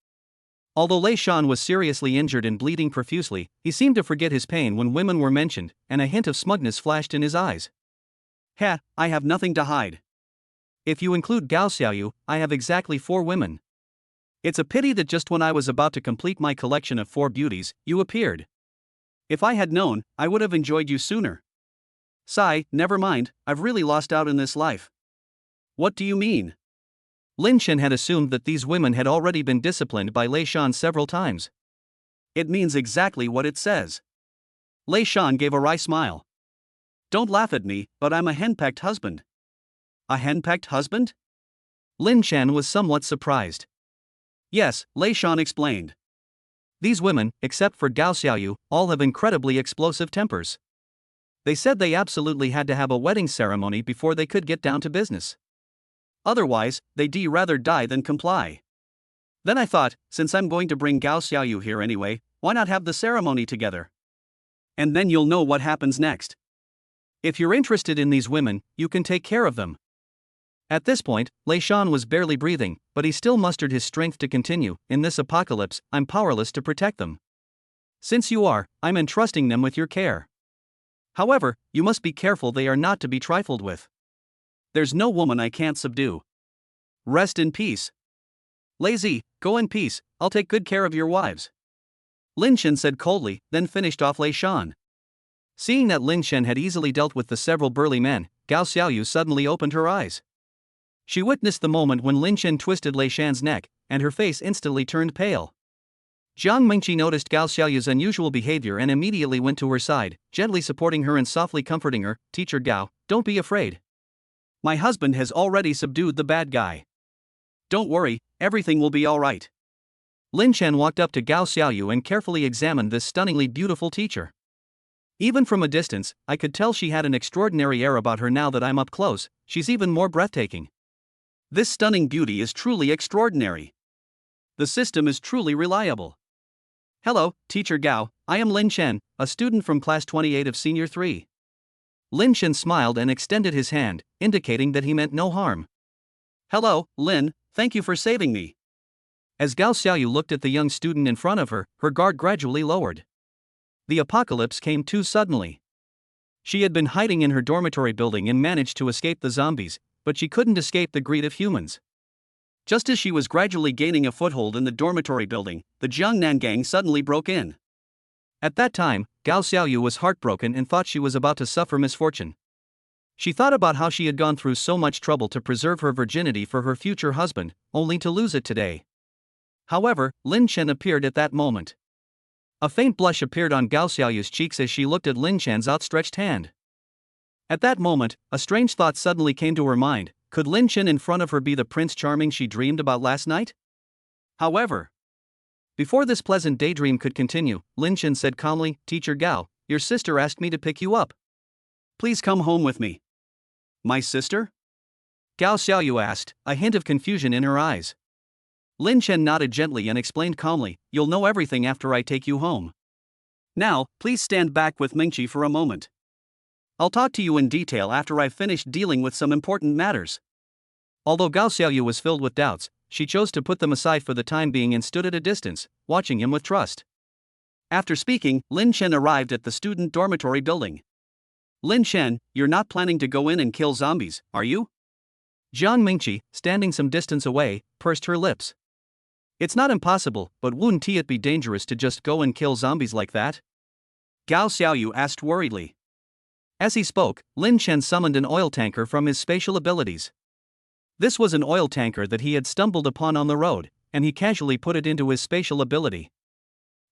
A: Although Lei Shan was seriously injured and bleeding profusely, he seemed to forget his pain when women were mentioned, and a hint of smugness flashed in his eyes. I have nothing to hide. If you include Gao Xiaoyu, I have exactly 4 women. It's a pity that just when I was about to complete my collection of 4 beauties, you appeared. If I had known, I would have enjoyed you sooner. Sigh, never mind, I've really lost out in this life. What do you mean? Lin Chen had assumed that these women had already been disciplined by Lei Shan several times. It means exactly what it says. Lei Shan gave a wry smile. Don't laugh at me, but I'm a henpecked husband. A henpecked husband? Lin Chen was somewhat surprised. Yes, Lei Shan explained. These women, except for Gao Xiaoyu, all have incredibly explosive tempers. They said they absolutely had to have a wedding ceremony before they could get down to business. Otherwise, they'd rather die than comply. Then I thought, since I'm going to bring Gao Xiaoyu here anyway, why not have the ceremony together? And then you'll know what happens next. If you're interested in these women, you can take care of them. At this point, Lei Shan was barely breathing, but he still mustered his strength to continue. In this apocalypse, I'm powerless to protect them. Since you are, I'm entrusting them with your care. However, you must be careful, they are not to be trifled with. There's no woman I can't subdue. Rest in peace. Lazy, go in peace, I'll take good care of your wives. Lin Shen said coldly, then finished off Lei Shan. Seeing that Lin Shen had easily dealt with the several burly men, Gao Xiaoyu suddenly opened her eyes. She witnessed the moment when Lin Shen twisted Lei Shan's neck, and her face instantly turned pale. Jiang Mingqi noticed Gao Xiaoyu's unusual behavior and immediately went to her side, gently supporting her and softly comforting her. Teacher Gao, don't be afraid. My husband has already subdued the bad guy. Don't worry, everything will be all right. Lin Shen walked up to Gao Xiaoyu and carefully examined this stunningly beautiful teacher. Even from a distance, I could tell she had an extraordinary air about her. Now that I'm up close, she's even more breathtaking. This stunning beauty is truly extraordinary. The system is truly reliable. Hello, Teacher Gao, I am Lin Shen, a student from class 28 of Senior 3. Lin Shen smiled and extended his hand, indicating that he meant no harm. Hello, Lin, thank you for saving me. As Gao Xiaoyu looked at the young student in front of her, her guard gradually lowered. The apocalypse came too suddenly. She had been hiding in her dormitory building and managed to escape the zombies, but she couldn't escape the greed of humans. Just as she was gradually gaining a foothold in the dormitory building, the Jiangnan gang suddenly broke in. At that time, Gao Xiaoyu was heartbroken and thought she was about to suffer misfortune. She thought about how she had gone through so much trouble to preserve her virginity for her future husband, only to lose it today. However, Lin Shen appeared at that moment. A faint blush appeared on Gao Xiaoyu's cheeks as she looked at Lin Shen's outstretched hand. At that moment, a strange thought suddenly came to her mind. Could Lin Shen in front of her be the Prince Charming she dreamed about last night? However, before this pleasant daydream could continue, Lin Shen said calmly, Teacher Gao, your sister asked me to pick you up. Please come home with me. My sister? Gao Xiaoyu asked, a hint of confusion in her eyes. Lin Shen nodded gently and explained calmly, you'll know everything after I take you home. Now, please stand back with Mingqi for a moment. I'll talk to you in detail after I've finished dealing with some important matters. Although Gao Xiaoyu was filled with doubts, she chose to put them aside for the time being and stood at a distance, watching him with trust. After speaking, Lin Shen arrived at the student dormitory building. Lin Shen, you're not planning to go in and kill zombies, are you? Jiang Mingqi, standing some distance away, pursed her lips. It's not impossible, but wouldn't it be dangerous to just go and kill zombies like that? Gao Xiaoyu asked worriedly. As he spoke, Lin Shen summoned an oil tanker from his spatial abilities. This was an oil tanker that he had stumbled upon on the road, and he casually put it into his spatial ability.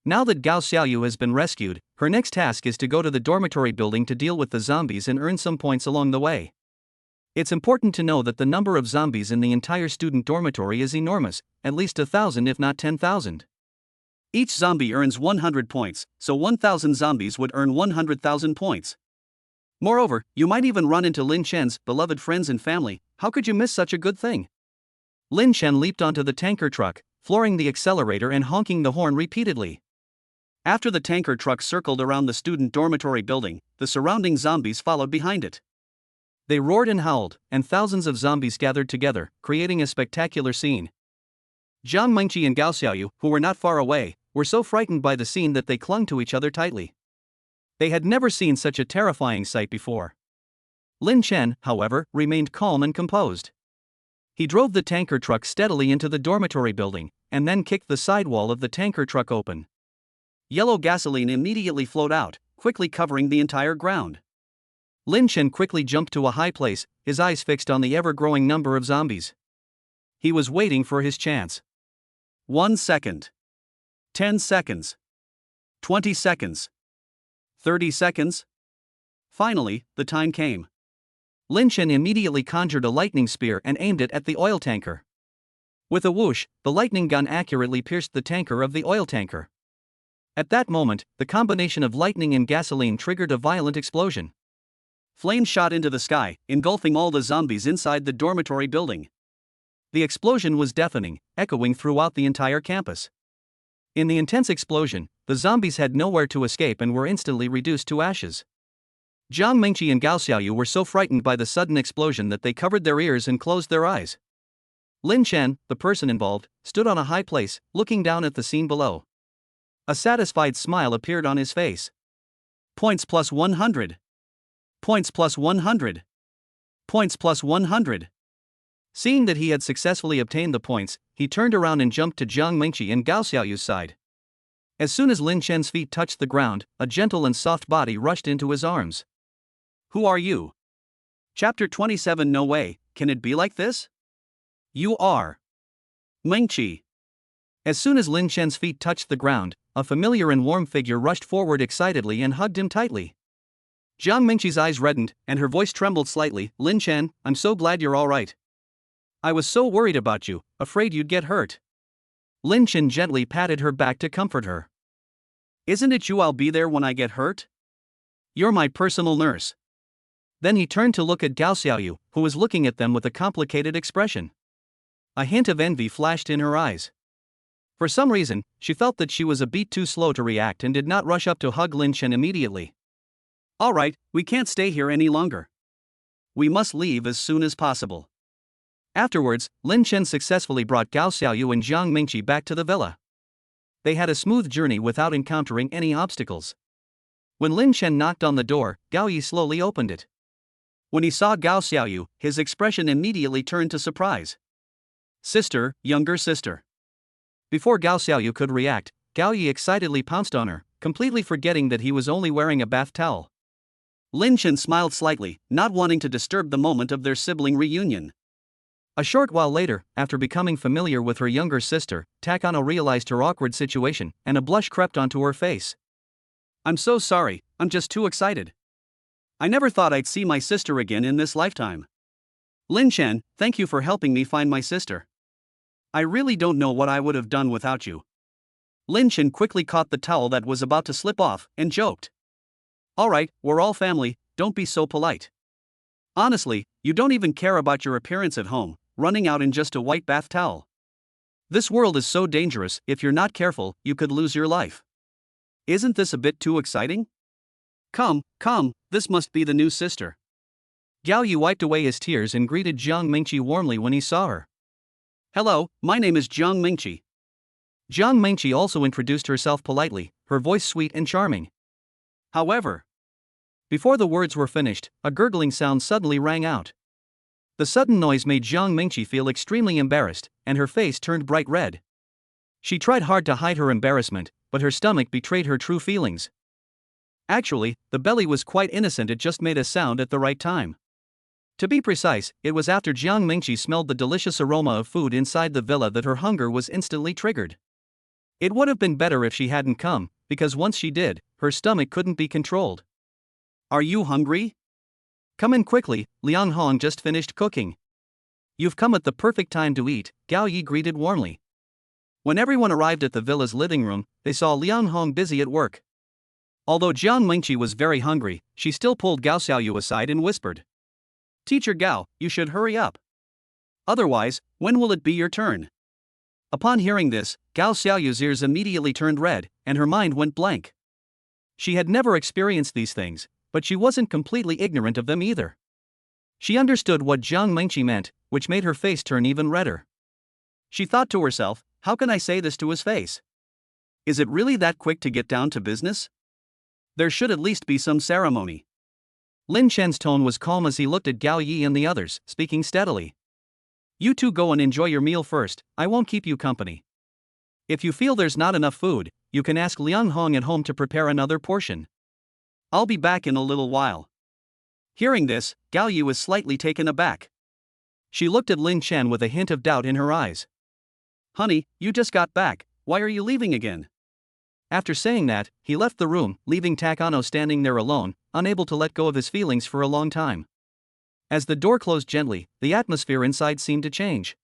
A: Now that Gao Xiaoyu has been rescued, her next task is to go to the dormitory building to deal with the zombies and earn some points along the way. It's important to know that the number of zombies in the entire student dormitory is enormous, at least 1,000 if not 10,000. Each zombie earns 100 points, so 1,000 zombies would earn 100,000 points. Moreover, you might even run into Lin Shen's beloved friends and family. How could you miss such a good thing? Lin Shen leaped onto the tanker truck, flooring the accelerator and honking the horn repeatedly. After the tanker truck circled around the student dormitory building, the surrounding zombies followed behind it. They roared and howled, and thousands of zombies gathered together, creating a spectacular scene. Jiang Mingqi and Gao Xiaoyu, who were not far away, were so frightened by the scene that they clung to each other tightly. They had never seen such a terrifying sight before. Lin Shen, however, remained calm and composed. He drove the tanker truck steadily into the dormitory building, and then kicked the sidewall of the tanker truck open. Yellow gasoline immediately flowed out, quickly covering the entire ground. Lin Shen quickly jumped to a high place, his eyes fixed on the ever-growing number of zombies. He was waiting for his chance. 1 second. 10 seconds. 20 seconds. 30 seconds. Finally, the time came. Lin Shen immediately conjured a lightning spear and aimed it at the oil tanker. With a whoosh, the lightning gun accurately pierced the tanker of the oil tanker. At that moment, the combination of lightning and gasoline triggered a violent explosion. Flames shot into the sky, engulfing all the zombies inside the dormitory building. The explosion was deafening, echoing throughout the entire campus. In the intense explosion, the zombies had nowhere to escape and were instantly reduced to ashes. Jiang Mingqi and Gao Xiaoyu were so frightened by the sudden explosion that they covered their ears and closed their eyes. Lin Chen, the person involved, stood on a high place, looking down at the scene below. A satisfied smile appeared on his face. Points plus 100. Points plus 100. Points plus 100. Seeing that he had successfully obtained the points, he turned around and jumped to Jiang Mingqi and Gao Xiaoyu's side. As soon as Lin Chen's feet touched the ground, a gentle and soft body rushed into his arms. Who are you? Chapter 27. No way, can it be like this? You are Mingqi. As soon as Lin Chen's feet touched the ground, a familiar and warm figure rushed forward excitedly and hugged him tightly. Jiang Mingqi's eyes reddened, and her voice trembled slightly. Lin Chen, I'm so glad you're all right. I was so worried about you, afraid you'd get hurt. Lin Chen gently patted her back to comfort her. Isn't it you I'll be there when I get hurt? You're my personal nurse. Then he turned to look at Gao Xiaoyu, who was looking at them with a complicated expression. A hint of envy flashed in her eyes. For some reason, she felt that she was a bit too slow to react and did not rush up to hug Lin Chen immediately. All right, we can't stay here any longer. We must leave as soon as possible. Afterwards, Lin Chen successfully brought Gao Xiaoyu and Jiang Mingqi back to the villa. They had a smooth journey without encountering any obstacles. When Lin Chen knocked on the door, Gao Yi slowly opened it. When he saw Gao Xiaoyu, his expression immediately turned to surprise. Sister, younger sister. Before Gao Xiaoyu could react, Gao Yi excitedly pounced on her, completely forgetting that he was only wearing a bath towel. Lin Chen smiled slightly, not wanting to disturb the moment of their sibling reunion. A short while later, after becoming familiar with her younger sister, Takano realized her awkward situation, and a blush crept onto her face. I'm so sorry, I'm just too excited. I never thought I'd see my sister again in this lifetime. Lin Chen, thank you for helping me find my sister. I really don't know what I would have done without you. Lin Chen quickly caught the towel that was about to slip off, and joked. Alright, we're all family, don't be so polite. Honestly, you don't even care about your appearance at home, running out in just a white bath towel. This world is so dangerous, if you're not careful, you could lose your life. Isn't this a bit too exciting? Come, this must be the new sister. Gao Yi wiped away his tears and greeted Jiang Mingqi warmly when he saw her. Hello, my name is Jiang Mingqi. Jiang Mingqi also introduced herself politely, her voice sweet and charming. However, before the words were finished, a gurgling sound suddenly rang out. The sudden noise made Jiang Mingqi feel extremely embarrassed, and her face turned bright red. She tried hard to hide her embarrassment, but her stomach betrayed her true feelings. Actually, the belly was quite innocent, it just made a sound at the right time. To be precise, it was after Jiang Mingqi smelled the delicious aroma of food inside the villa that her hunger was instantly triggered. It would have been better if she hadn't come, because once she did, her stomach couldn't be controlled. Are you hungry? Come in quickly, Liang Hong just finished cooking. You've come at the perfect time to eat, Gao Yi greeted warmly. When everyone arrived at the villa's living room, they saw Liang Hong busy at work. Although Jiang Mingqi was very hungry, she still pulled Gao Xiaoyu aside and whispered. Teacher Gao, you should hurry up. Otherwise, when will it be your turn? Upon hearing this, Gao Xiaoyu's ears immediately turned red, and her mind went blank. She had never experienced these things, but she wasn't completely ignorant of them either. She understood what Jiang Mingqi meant, which made her face turn even redder. She thought to herself, how can I say this to his face? Is it really that quick to get down to business? There should at least be some ceremony. Lin Chen's tone was calm as he looked at Gao Yi and the others, speaking steadily. You two go and enjoy your meal first, I won't keep you company. If you feel there's not enough food, you can ask Liang Hong at home to prepare another portion. I'll be back in a little while. Hearing this, Gao Yi was slightly taken aback. She looked at Lin Chen with a hint of doubt in her eyes. Honey, you just got back, why are you leaving again? After saying that, he left the room, leaving Takano standing there alone, unable to let go of his feelings for a long time. As the door closed gently, the atmosphere inside seemed to change.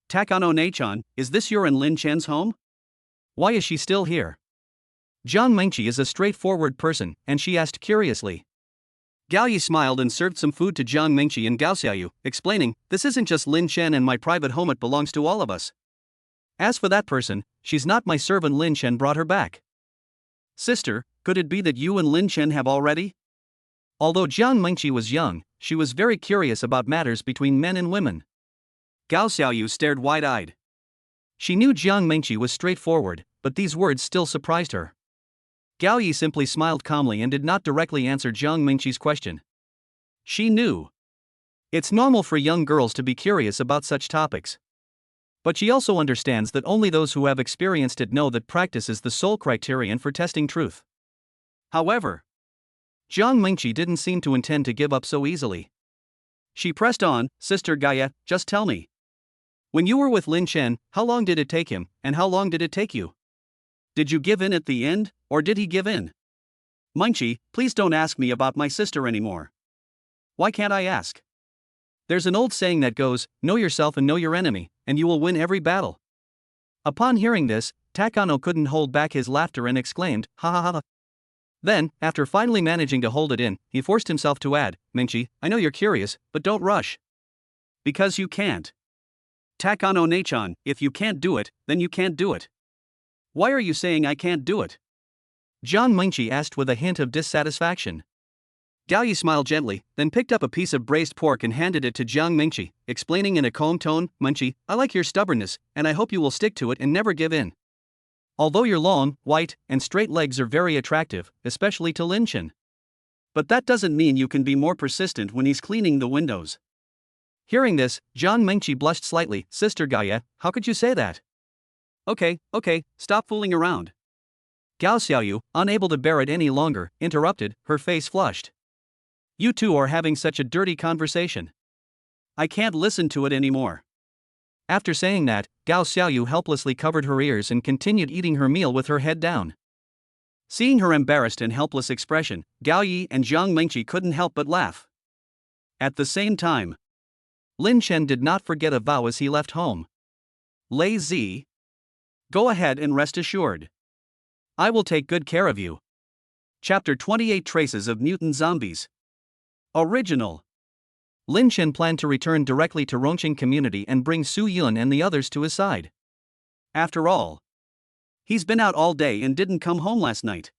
A: Takano Nachan, is this your and Lin Chen's home? Why is she still here? Jiang Mingqi is a straightforward person, and she asked curiously. Gao Yi smiled and served some food to Jiang Mingqi and Gao Xiaoyu, explaining, this isn't just Lin Chen and my private home, it belongs to all of us. As for that person, she's not my servant. Lin Chen brought her back. Sister, could it be that you and Lin Chen have already? Although Jiang Mengqi was young, she was very curious about matters between men and women. Gao Xiaoyu stared wide-eyed. She knew Jiang Mengqi was straightforward, but these words still surprised her. Gao Yi simply smiled calmly and did not directly answer Jiang Mengqi's question. She knew. It's normal for young girls to be curious about such topics. But she also understands that only those who have experienced it know that practice is the sole criterion for testing truth. However, Jiang Mengqi didn't seem to intend to give up so easily. She pressed on, Sister Gaia, just tell me. When you were with Lin Chen, how long did it take him, and how long did it take you? Did you give in at the end, or did he give in? Mengqi, please don't ask me about my sister anymore. Why can't I ask? There's an old saying that goes, know yourself and know your enemy, and you will win every battle. Upon hearing this, Takano couldn't hold back his laughter and exclaimed, ha ha ha. Then, after finally managing to hold it in, he forced himself to add, Mengqi, I know you're curious, but don't rush. Because you can't. Takano Nachan, if you can't do it, then you can't do it. Why are you saying I can't do it? Jiang Mengqi asked with a hint of dissatisfaction. Gao Yi smiled gently, then picked up a piece of braised pork and handed it to Jiang Mengqi, explaining in a calm tone, Mengqi, I like your stubbornness, and I hope you will stick to it and never give in. Although your long, white, and straight legs are very attractive, especially to Lin Chen. But that doesn't mean you can be more persistent when he's cleaning the windows. Hearing this, Jiang Mengqi blushed slightly, Sister Gaia, how could you say that? Okay, stop fooling around. Gao Xiaoyu, unable to bear it any longer, interrupted, her face flushed. You two are having such a dirty conversation. I can't listen to it anymore. After saying that, Gao Xiaoyu helplessly covered her ears and continued eating her meal with her head down. Seeing her embarrassed and helpless expression, Gao Yi and Jiang Mengqi couldn't help but laugh. At the same time, Lin Chen did not forget a vow as he left home. Lei Zi, go ahead and rest assured. I will take good care of you. Chapter 28 Traces of Mutant Zombies. Original. Lin Chen planned to return directly to Rongqing Community and bring Su Yun and the others to his side. After all, he's been out all day and didn't come home last night.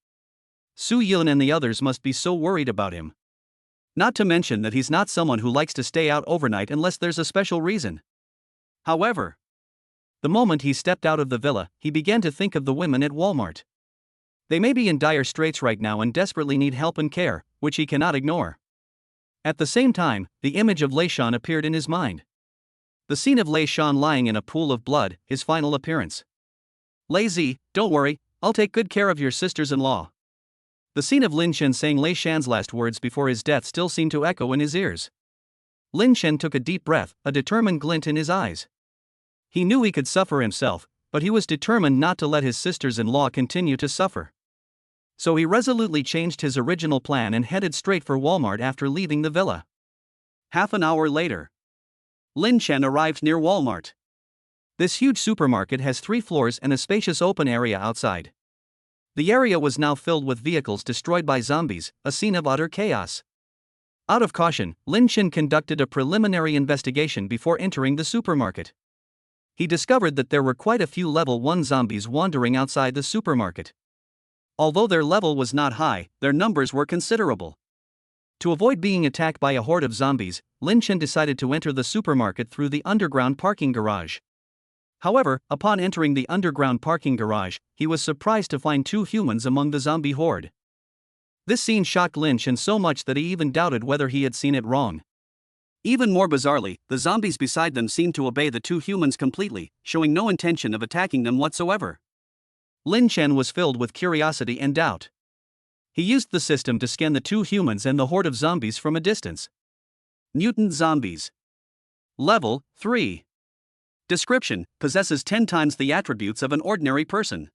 A: Su Yun and the others must be so worried about him. Not to mention that he's not someone who likes to stay out overnight unless there's a special reason. However, the moment he stepped out of the villa, he began to think of the women at Walmart. They may be in dire straits right now and desperately need help and care, which he cannot ignore. At the same time, the image of Lei Shan appeared in his mind. The scene of Lei Shan lying in a pool of blood, his final appearance. Lei Zi, don't worry, I'll take good care of your sisters-in-law. The scene of Lin Chen saying Lei Shan's last words before his death still seemed to echo in his ears. Lin Chen took a deep breath, a determined glint in his eyes. He knew he could suffer himself, but he was determined not to let his sisters-in-law continue to suffer. So he resolutely changed his original plan and headed straight for Walmart after leaving the villa. Half an hour later, Lin Chen arrived near Walmart. This huge supermarket has 3 floors and a spacious open area outside. The area was now filled with vehicles destroyed by zombies, a scene of utter chaos. Out of caution, Lin Chen conducted a preliminary investigation before entering the supermarket. He discovered that there were quite a few level 1 zombies wandering outside the supermarket. Although their level was not high, their numbers were considerable. To avoid being attacked by a horde of zombies, Lin Chen decided to enter the supermarket through the underground parking garage. However, upon entering the underground parking garage, he was surprised to find 2 humans among the zombie horde. This scene shocked Lin Chen so much that he even doubted whether he had seen it wrong. Even more bizarrely, the zombies beside them seemed to obey the 2 humans completely, showing no intention of attacking them whatsoever. Lin Chen was filled with curiosity and doubt. He used the system to scan the 2 humans and the horde of zombies from a distance. Mutant zombies. Level 3. Description: possesses 10 times the attributes of an ordinary person.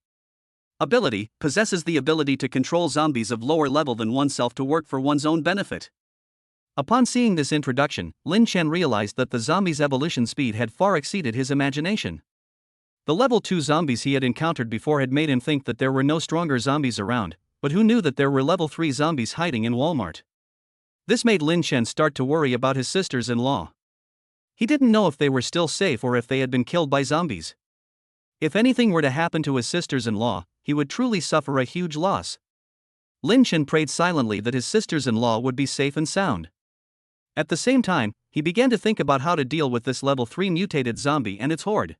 A: Ability: possesses the ability to control zombies of lower level than oneself to work for one's own benefit. Upon seeing this introduction, Lin Chen realized that the zombies' evolution speed had far exceeded his imagination. The level 2 zombies he had encountered before had made him think that there were no stronger zombies around, but who knew that there were level 3 zombies hiding in Walmart? This made Lin Chen start to worry about his sisters-in-law. He didn't know if they were still safe or if they had been killed by zombies. If anything were to happen to his sisters-in-law, he would truly suffer a huge loss. Lin Chen prayed silently that his sisters-in-law would be safe and sound. At the same time, he began to think about how to deal with this level 3 mutated zombie and its horde.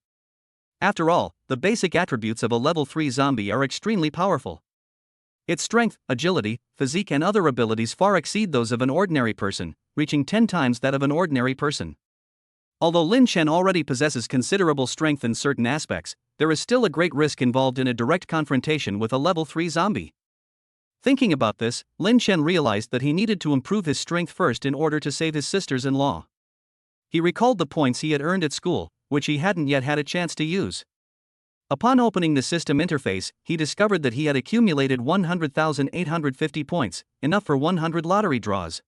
A: After all, the basic attributes of a level 3 zombie are extremely powerful. Its strength, agility, physique and other abilities far exceed those of an ordinary person, reaching 10 times that of an ordinary person. Although Lin Chen already possesses considerable strength in certain aspects, there is still a great risk involved in a direct confrontation with a level 3 zombie. Thinking about this, Lin Chen realized that he needed to improve his strength first in order to save his sisters-in-law. He recalled the points he had earned at school, which he hadn't yet had a chance to use. Upon opening the system interface, he discovered that he had accumulated 100,850 points, enough for 100 lottery draws.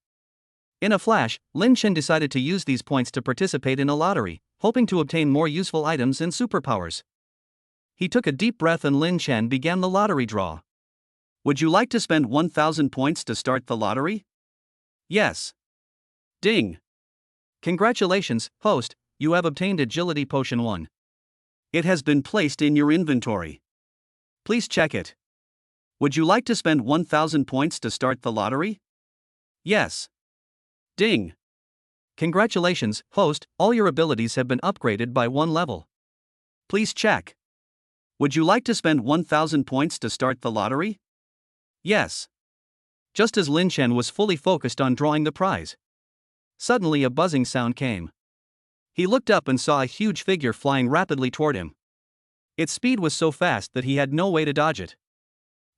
A: In a flash, Lin Chen decided to use these points to participate in a lottery, hoping to obtain more useful items and superpowers. He took a deep breath and Lin Chen began the lottery draw. Would you like to spend 1,000 points to start the lottery? Yes. Ding. Congratulations, host, you have obtained Agility Potion 1. It has been placed in your inventory. Please check it. Would you like to spend 1,000 points to start the lottery? Yes. Ding. Congratulations, host, all your abilities have been upgraded by 1 level. Please check. Would you like to spend 1,000 points to start the lottery? Yes. Just as Lin Chen was fully focused on drawing the prize, suddenly a buzzing sound came. He looked up and saw a huge figure flying rapidly toward him. Its speed was so fast that he had no way to dodge it.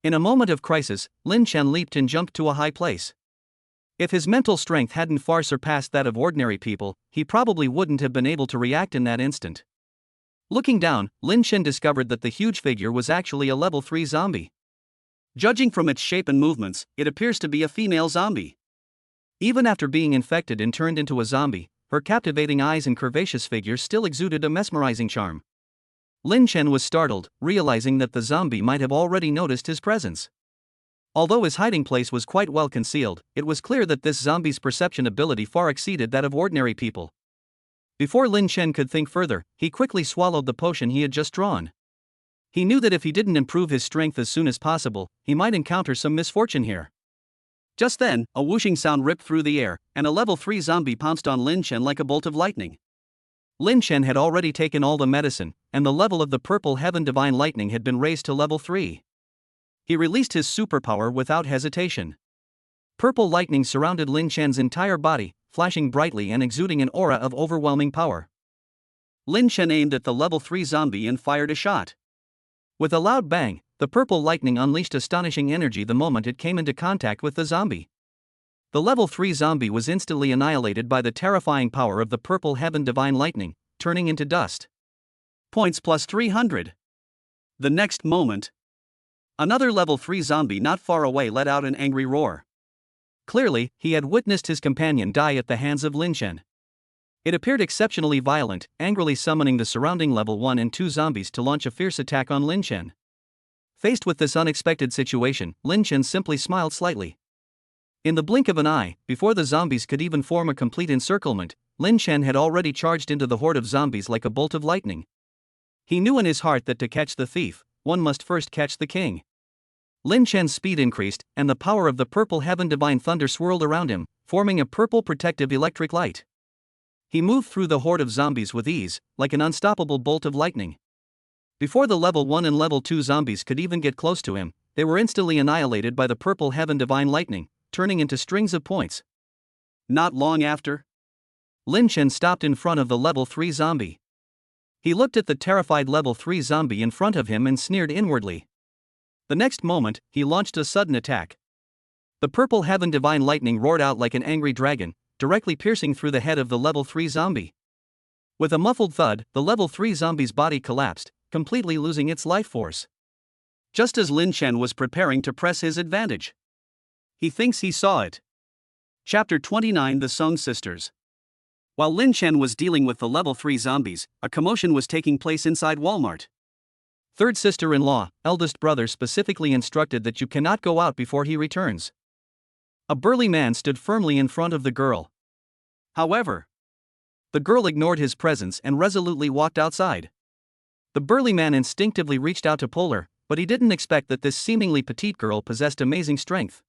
A: In a moment of crisis, Lin Chen leaped and jumped to a high place. If his mental strength hadn't far surpassed that of ordinary people, he probably wouldn't have been able to react in that instant. Looking down, Lin Chen discovered that the huge figure was actually a level 3 zombie. Judging from its shape and movements, it appears to be a female zombie. Even after being infected and turned into a zombie, her captivating eyes and curvaceous figure still exuded a mesmerizing charm. Lin Chen was startled, realizing that the zombie might have already noticed his presence. Although his hiding place was quite well concealed, it was clear that this zombie's perception ability far exceeded that of ordinary people. Before Lin Chen could think further, he quickly swallowed the potion he had just drawn. He knew that if he didn't improve his strength as soon as possible, he might encounter some misfortune here. Just then, a whooshing sound ripped through the air, and a level 3 zombie pounced on Lin Chen like a bolt of lightning. Lin Chen had already taken all the medicine, and the level of the purple heaven divine lightning had been raised to level 3. He released his superpower without hesitation. Purple lightning surrounded Lin Chen's entire body, flashing brightly and exuding an aura of overwhelming power. Lin Chen aimed at the level 3 zombie and fired a shot. With a loud bang, the purple lightning unleashed astonishing energy the moment it came into contact with the zombie. The level 3 zombie was instantly annihilated by the terrifying power of the purple heaven divine lightning, turning into dust. Points plus 300. The next moment, another level 3 zombie not far away let out an angry roar. Clearly, he had witnessed his companion die at the hands of Lin Chen. It appeared exceptionally violent, angrily summoning the surrounding level 1 and 2 zombies to launch a fierce attack on Lin Chen. Faced with this unexpected situation, Lin Chen simply smiled slightly. In the blink of an eye, before the zombies could even form a complete encirclement, Lin Chen had already charged into the horde of zombies like a bolt of lightning. He knew in his heart that to catch the thief, one must first catch the king. Lin Chen's speed increased, and the power of the purple heaven divine thunder swirled around him, forming a purple protective electric light. He moved through the horde of zombies with ease, like an unstoppable bolt of lightning. Before the level 1 and level 2 zombies could even get close to him, they were instantly annihilated by the purple heaven divine lightning, turning into strings of points. Not long after, Lin Chen stopped in front of the level 3 zombie. He looked at the terrified level 3 zombie in front of him and sneered inwardly. The next moment, he launched a sudden attack. The purple heaven divine lightning roared out like an angry dragon, directly piercing through the head of the level 3 zombie. With a muffled thud, the level 3 zombie's body collapsed, completely losing its life force. Just as Lin Chen was preparing to press his advantage, he thinks he saw it. Chapter 29: The Song Sisters. While Lin Chen was dealing with the level 3 zombies, a commotion was taking place inside Walmart. Third sister-in-law, eldest brother specifically instructed that you cannot go out before he returns. A burly man stood firmly in front of the girl. However, the girl ignored his presence and resolutely walked outside. The burly man instinctively reached out to pull her, but he didn't expect that this seemingly petite girl possessed amazing strength.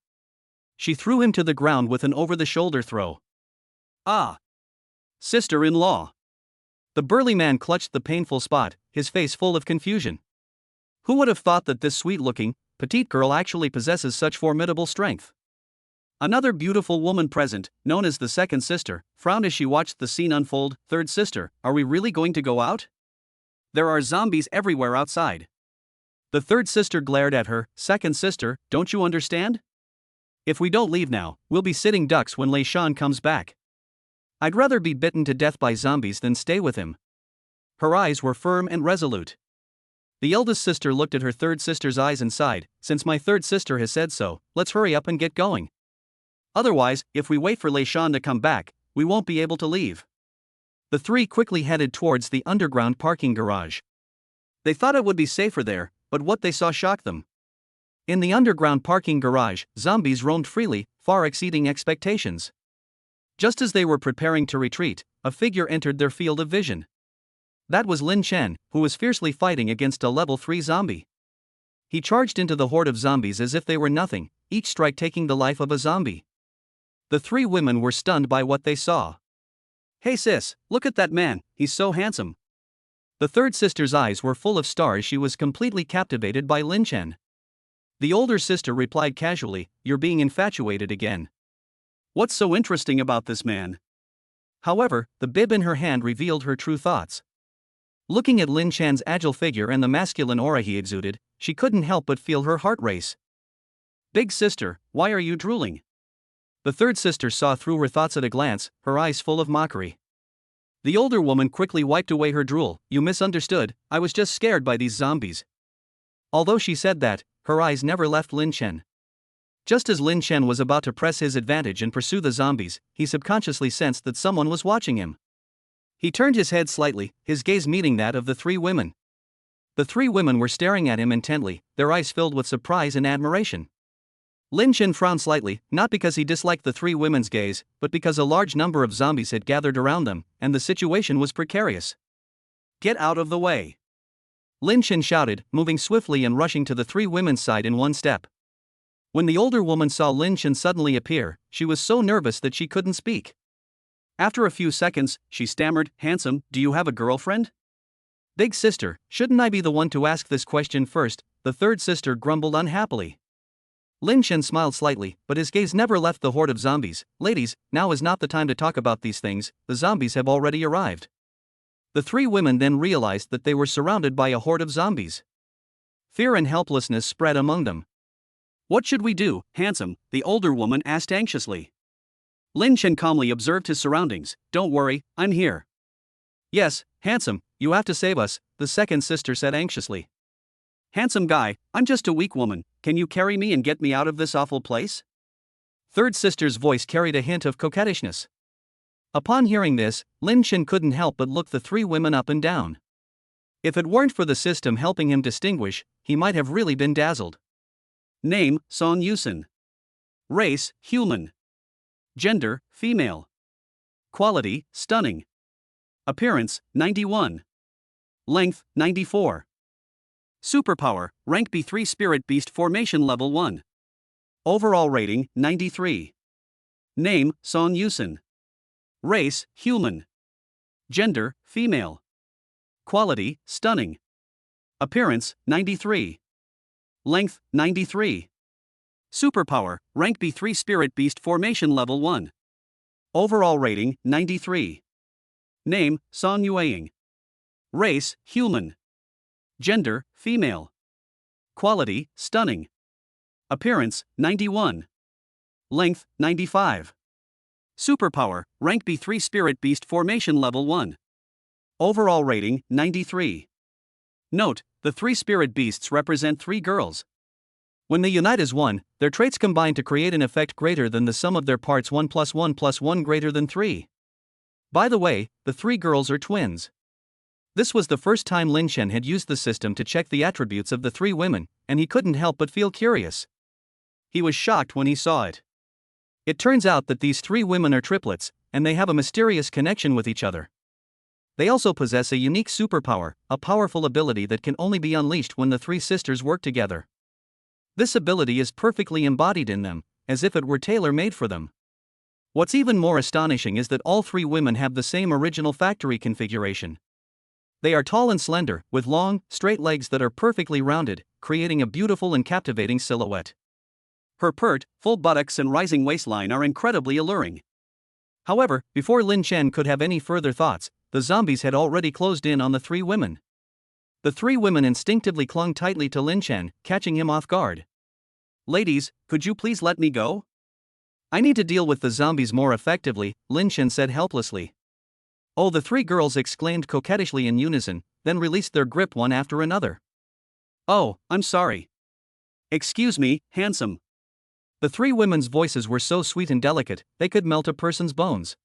A: She threw him to the ground with an over-the-shoulder throw. Ah! Sister-in-law! The burly man clutched the painful spot, his face full of confusion. Who would have thought that this sweet-looking, petite girl actually possesses such formidable strength? Another beautiful woman present, known as the second sister, frowned as she watched the scene unfold. Third sister, are we really going to go out? There are zombies everywhere outside. The third sister glared at her. Second sister, don't you understand? If we don't leave now, we'll be sitting ducks when LeSean comes back. I'd rather be bitten to death by zombies than stay with him. Her eyes were firm and resolute. The eldest sister looked at her third sister's eyes and sighed. Since my third sister has said so, let's hurry up and get going. Otherwise, if we wait for LeSean to come back, we won't be able to leave. The three quickly headed towards the underground parking garage. They thought it would be safer there, but what they saw shocked them. In the underground parking garage, zombies roamed freely, far exceeding expectations. Just as they were preparing to retreat, a figure entered their field of vision. That was Lin Chen, who was fiercely fighting against a level 3 zombie. He charged into the horde of zombies as if they were nothing, each strike taking the life of a zombie. The three women were stunned by what they saw. Hey sis, look at that man, he's so handsome. The third sister's eyes were full of stars. She was completely captivated by Lin Chen. The older sister replied casually, you're being infatuated again. What's so interesting about this man? However, the bib in her hand revealed her true thoughts. Looking at Lin Chan's agile figure and the masculine aura he exuded, she couldn't help but feel her heart race. Big sister, why are you drooling? The third sister saw through her thoughts at a glance, her eyes full of mockery. The older woman quickly wiped away her drool. You misunderstood, I was just scared by these zombies. Although she said that, her eyes never left Lin Chen. Just as Lin Chen was about to press his advantage and pursue the zombies, he subconsciously sensed that someone was watching him. He turned his head slightly, his gaze meeting that of the three women. The three women were staring at him intently, their eyes filled with surprise and admiration. Lin Chen frowned slightly, not because he disliked the three women's gaze, but because a large number of zombies had gathered around them, and the situation was precarious. Get out of the way! Lin Chen shouted, moving swiftly and rushing to the three women's side in one step. When the older woman saw Lin Chen suddenly appear, she was so nervous that she couldn't speak. After a few seconds, she stammered, handsome, do you have a girlfriend? Big sister, shouldn't I be the one to ask this question first? The third sister grumbled unhappily. Lin Chen smiled slightly, but his gaze never left the horde of zombies. Ladies, now is not the time to talk about these things, the zombies have already arrived. The three women then realized that they were surrounded by a horde of zombies. Fear and helplessness spread among them. What should we do, handsome? The older woman asked anxiously. Lin Chen calmly observed his surroundings. Don't worry, I'm here. Yes, handsome, you have to save us, the second sister said anxiously. Handsome guy, I'm just a weak woman, can you carry me and get me out of this awful place? Third sister's voice carried a hint of coquettishness. Upon hearing this, Lin Chen couldn't help but look the three women up and down. If it weren't for the system helping him distinguish, he might have really been dazzled. Name, Song Yusin. Race, human. Gender, female. Quality, stunning. Appearance, 91. Length, 94. Superpower, rank B3 Spirit Beast Formation Level 1. Overall rating, 93. Name, Song Yusin. Race, human. Gender, female. Quality, stunning. Appearance, 93. Length, 93. Superpower, rank B3 Spirit Beast Formation Level 1. Overall rating, 93. Name, Song Yueying. Race, human. Gender, female. Quality, stunning. Appearance, 91. Length, 95. Superpower, rank B3 Spirit Beast Formation Level 1. Overall rating, 93. Note, the three spirit beasts represent three girls. When they unite as one, their traits combine to create an effect greater than the sum of their parts 1 + 1 + 1 greater than 3. By the way, the three girls are twins. This was the first time Lin Chen had used the system to check the attributes of the three women, and he couldn't help but feel curious. He was shocked when he saw it. It turns out that these three women are triplets, and they have a mysterious connection with each other. They also possess a unique superpower, a powerful ability that can only be unleashed when the three sisters work together. This ability is perfectly embodied in them, as if it were tailor-made for them. What's even more astonishing is that all three women have the same original factory configuration. They are tall and slender, with long, straight legs that are perfectly rounded, creating a beautiful and captivating silhouette. Her pert, full buttocks and rising waistline are incredibly alluring. However, before Lin Chen could have any further thoughts, the zombies had already closed in on the three women. The three women instinctively clung tightly to Lin Chen, catching him off guard. "Ladies, could you please let me go? I need to deal with the zombies more effectively," Lin Chen said helplessly. "Oh," the three girls exclaimed coquettishly in unison, then released their grip one after another. "Oh, I'm sorry. Excuse me, handsome." The three women's voices were so sweet and delicate, they could melt a person's bones.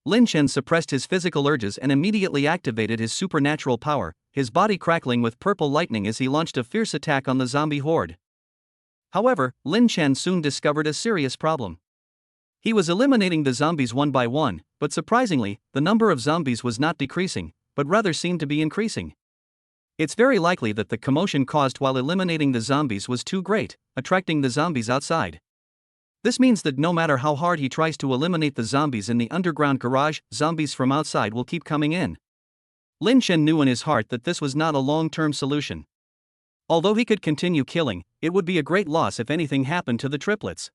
A: Lin Chen suppressed his physical urges and immediately activated his supernatural power, his body crackling with purple lightning as he launched a fierce attack on the zombie horde. However, Lin Chen soon discovered a serious problem. He was eliminating the zombies one by one, but surprisingly, the number of zombies was not decreasing, but rather seemed to be increasing. It's very likely that the commotion caused while eliminating the zombies was too great, attracting the zombies outside. This means that no matter how hard he tries to eliminate the zombies in the underground garage, zombies from outside will keep coming in. Lin Chen knew in his heart that this was not a long-term solution. Although he could continue killing, it would be a great loss if anything happened to the triplets.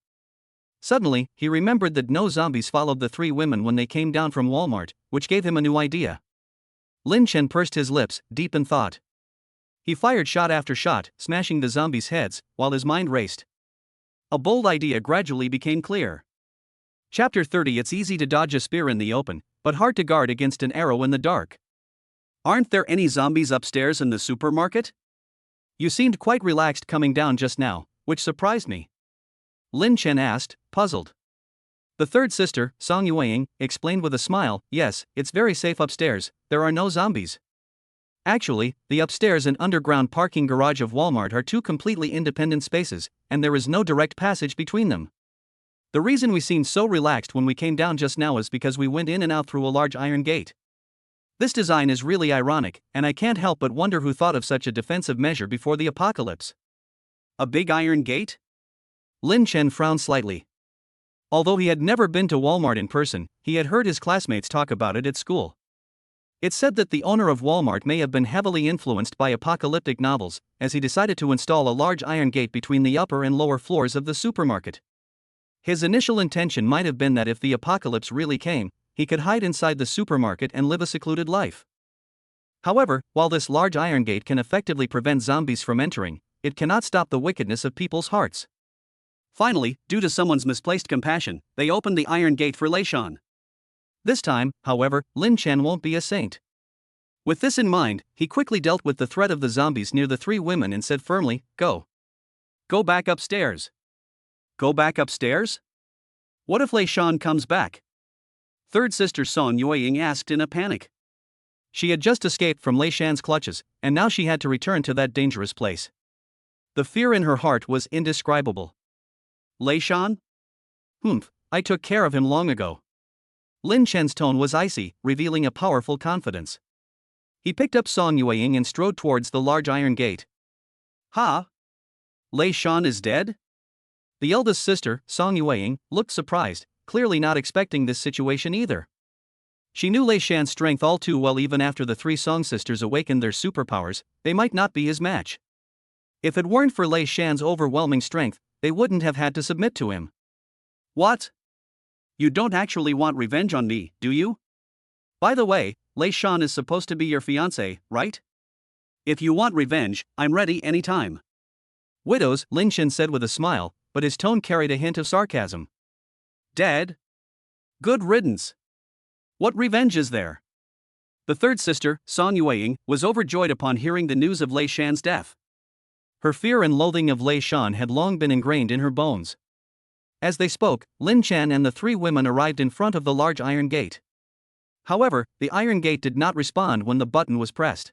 A: Suddenly, he remembered that no zombies followed the three women when they came down from Walmart, which gave him a new idea. Lin Chen pursed his lips, deep in thought. He fired shot after shot, smashing the zombies' heads, while his mind raced. A bold idea gradually became clear. Chapter 30. It's easy to dodge a spear in the open, but hard to guard against an arrow in the dark. Aren't there any zombies upstairs in the supermarket? You seemed quite relaxed coming down just now, which surprised me. Lin Chen asked, puzzled. The third sister, Song Yueying, explained with a smile, "Yes, it's very safe upstairs, there are no zombies." Actually, the upstairs and underground parking garage of Walmart are two completely independent spaces, and there is no direct passage between them. The reason we seemed so relaxed when we came down just now is because we went in and out through a large iron gate. This design is really ironic, and I can't help but wonder who thought of such a defensive measure before the apocalypse. A big iron gate? Lin Chen frowned slightly. Although he had never been to Walmart in person, he had heard his classmates talk about it at school. It's said that the owner of Walmart may have been heavily influenced by apocalyptic novels, as he decided to install a large iron gate between the upper and lower floors of the supermarket. His initial intention might have been that if the apocalypse really came, he could hide inside the supermarket and live a secluded life. However, while this large iron gate can effectively prevent zombies from entering, it cannot stop the wickedness of people's hearts. Finally, due to someone's misplaced compassion, they opened the iron gate for Lei Shan. This time, however, Lin Chen won't be a saint. With this in mind, he quickly dealt with the threat of the zombies near the three women and said firmly, "Go. Go back upstairs." Go back upstairs? What if Lei Shan comes back? Third sister Song Yueying asked in a panic. She had just escaped from Lei Shan's clutches, and now she had to return to that dangerous place. The fear in her heart was indescribable. Lei Shan? I took care of him long ago. Lin Chen's tone was icy, revealing a powerful confidence. He picked up Song Yueying and strode towards the large iron gate. Ha! Lei Shan is dead? The eldest sister, Song Yueying, looked surprised, clearly not expecting this situation either. She knew Lei Shan's strength all too well. Even after the three Song sisters awakened their superpowers, they might not be his match. If it weren't for Lei Shan's overwhelming strength, they wouldn't have had to submit to him. What? You don't actually want revenge on me, do you? By the way, Lei Shan is supposed to be your fiancé, right? If you want revenge, I'm ready anytime. Widows, Lin Chen said with a smile, but his tone carried a hint of sarcasm. Dead? Good riddance. What revenge is there? The third sister, Song Yueying, was overjoyed upon hearing the news of Lei Shan's death. Her fear and loathing of Lei Shan had long been ingrained in her bones. As they spoke, Lin Chen and the three women arrived in front of the large iron gate. However, the iron gate did not respond when the button was pressed.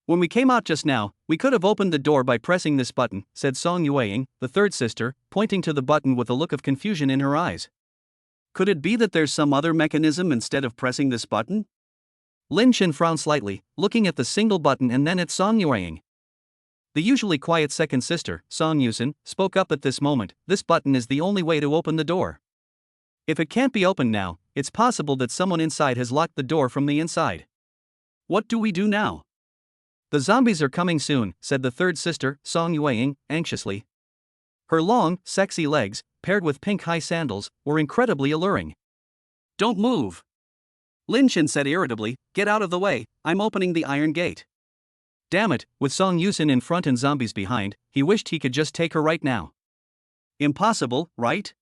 A: When we came out just now, we could have opened the door by pressing this button, said Song Yueying, the third sister, pointing to the button with a look of confusion in her eyes. Could it be that there's some other mechanism instead of pressing this button? Lin Chen frowned slightly, looking at the single button and then at Song Yueying. The usually quiet second sister, Song Yusin, spoke up at this moment. This button is the only way to open the door. If it can't be opened now, it's possible that someone inside has locked the door from the inside. What do we do now? The zombies are coming soon, said the third sister, Song Yueying, anxiously. Her long, sexy legs, paired with pink high sandals, were incredibly alluring. Don't move. Lin Chen said irritably, get out of the way, I'm opening the iron gate. Damn it, with Song Yusin in front and zombies behind, he wished he could just take her right now. Impossible, right?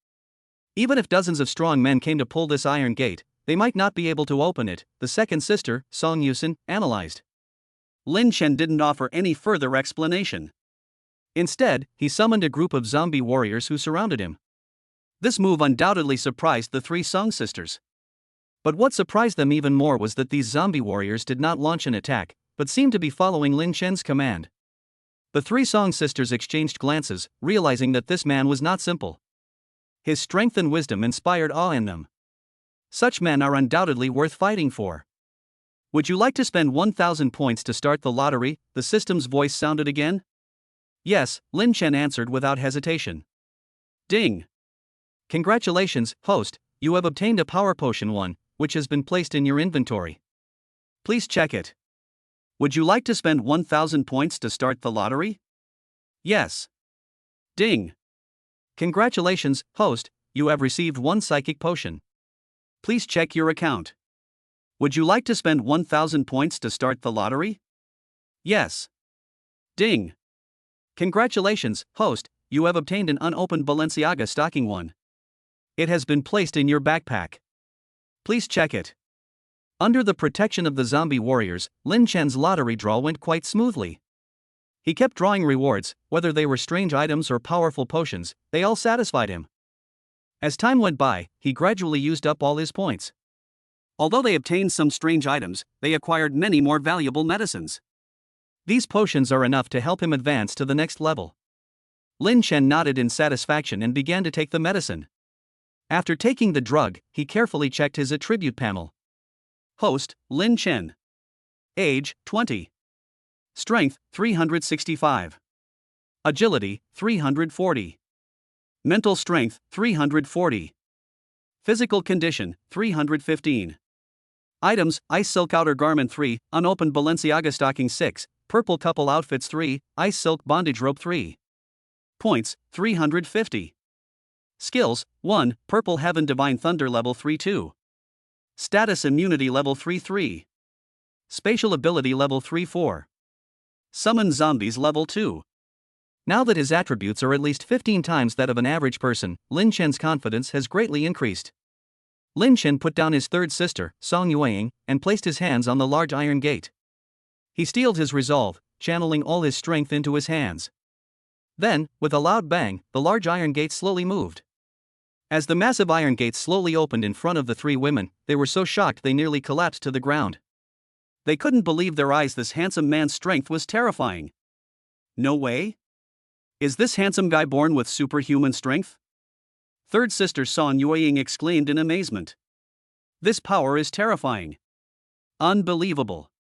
A: Even if dozens of strong men came to pull this iron gate, they might not be able to open it, the second sister, Song Yusin, analyzed. Lin Chen didn't offer any further explanation. Instead, he summoned a group of zombie warriors who surrounded him. This move undoubtedly surprised the three Song sisters. But what surprised them even more was that these zombie warriors did not launch an attack, but seemed to be following Lin Chen's command. The three Song sisters exchanged glances, realizing that this man was not simple. His strength and wisdom inspired awe in them. Such men are undoubtedly worth fighting for. Would you like to spend 1,000 points to start the lottery? The system's voice sounded again. Yes, Lin Chen answered without hesitation. Ding! Congratulations, host, you have obtained a power potion 1, which has been placed in your inventory. Please check it. Would you like to spend 1,000 points to start the lottery? Yes. Ding! Congratulations, host, you have received 1 psychic potion. Please check your account. Would you like to spend 1,000 points to start the lottery? Yes. Ding! Congratulations, host, you have obtained an unopened Balenciaga stocking 1. It has been placed in your backpack. Please check it. Under the protection of the zombie warriors, Lin Chen's lottery draw went quite smoothly. He kept drawing rewards, whether they were strange items or powerful potions, they all satisfied him. As time went by, he gradually used up all his points. Although they obtained some strange items, they acquired many more valuable medicines. These potions are enough to help him advance to the next level. Lin Chen nodded in satisfaction and began to take the medicine. After taking the drug, he carefully checked his attribute panel. Host, Lin Chen. Age, 20. Strength, 365. Agility, 340. Mental strength, 340. Physical condition, 315. Items, Ice Silk Outer Garment 3, Unopened Balenciaga Stocking 6, Purple Couple Outfits 3, Ice Silk Bondage Rope 3. Points, 350. Skills, 1, Purple Heaven Divine Thunder Level 3-2. Status Immunity Level 3-3. Spatial Ability Level 3-4. Summon Zombies Level 2. Now that his attributes are at least 15 times that of an average person, Lin Chen's confidence has greatly increased. Lin Chen put down his third sister, Song Yueying, and placed his hands on the large iron gate. He steeled his resolve, channeling all his strength into his hands. Then, with a loud bang, the large iron gate slowly moved. As the massive iron gate slowly opened in front of the three women, they were so shocked they nearly collapsed to the ground. They couldn't believe their eyes. This handsome man's strength was terrifying. No way? Is this handsome guy born with superhuman strength? Third sister Song Yueying exclaimed in amazement. This power is terrifying. Unbelievable.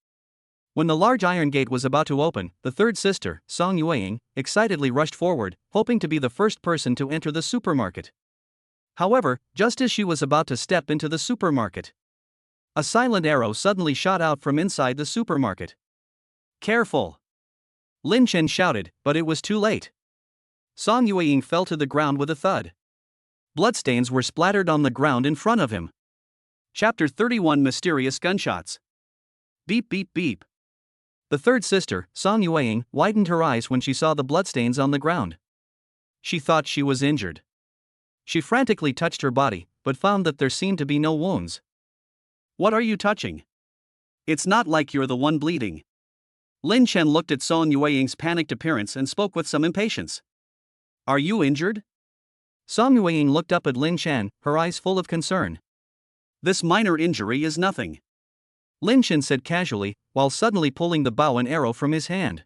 A: When the large iron gate was about to open, the third sister, Song Yueying, excitedly rushed forward, hoping to be the first person to enter the supermarket. However, just as she was about to step into the supermarket, a silent arrow suddenly shot out from inside the supermarket. Careful! Lin Chen shouted, but it was too late. Song Yueying fell to the ground with a thud. Bloodstains were splattered on the ground in front of him. Chapter 31 Mysterious Gunshots. Beep beep beep. The third sister, Song Yueying, widened her eyes when she saw the bloodstains on the ground. She thought she was injured. She frantically touched her body, but found that there seemed to be no wounds. What are you touching? It's not like you're the one bleeding. Lin Chen looked at Song Yueying's panicked appearance and spoke with some impatience. Are you injured? Song Yueying looked up at Lin Chen, her eyes full of concern. This minor injury is nothing, Lin Chen said casually, while suddenly pulling the bow and arrow from his hand.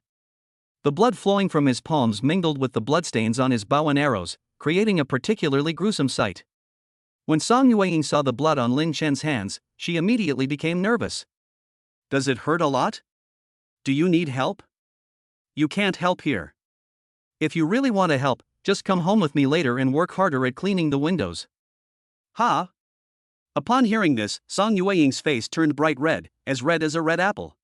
A: The blood flowing from his palms mingled with the bloodstains on his bow and arrows, creating a particularly gruesome sight. When Song Yueying saw the blood on Lin Chen's hands, she immediately became nervous. Does it hurt a lot? Do you need help? You can't help here. If you really want to help, just come home with me later and work harder at cleaning the windows. Ha! Upon hearing this, Song Yueying's face turned bright red as a red apple.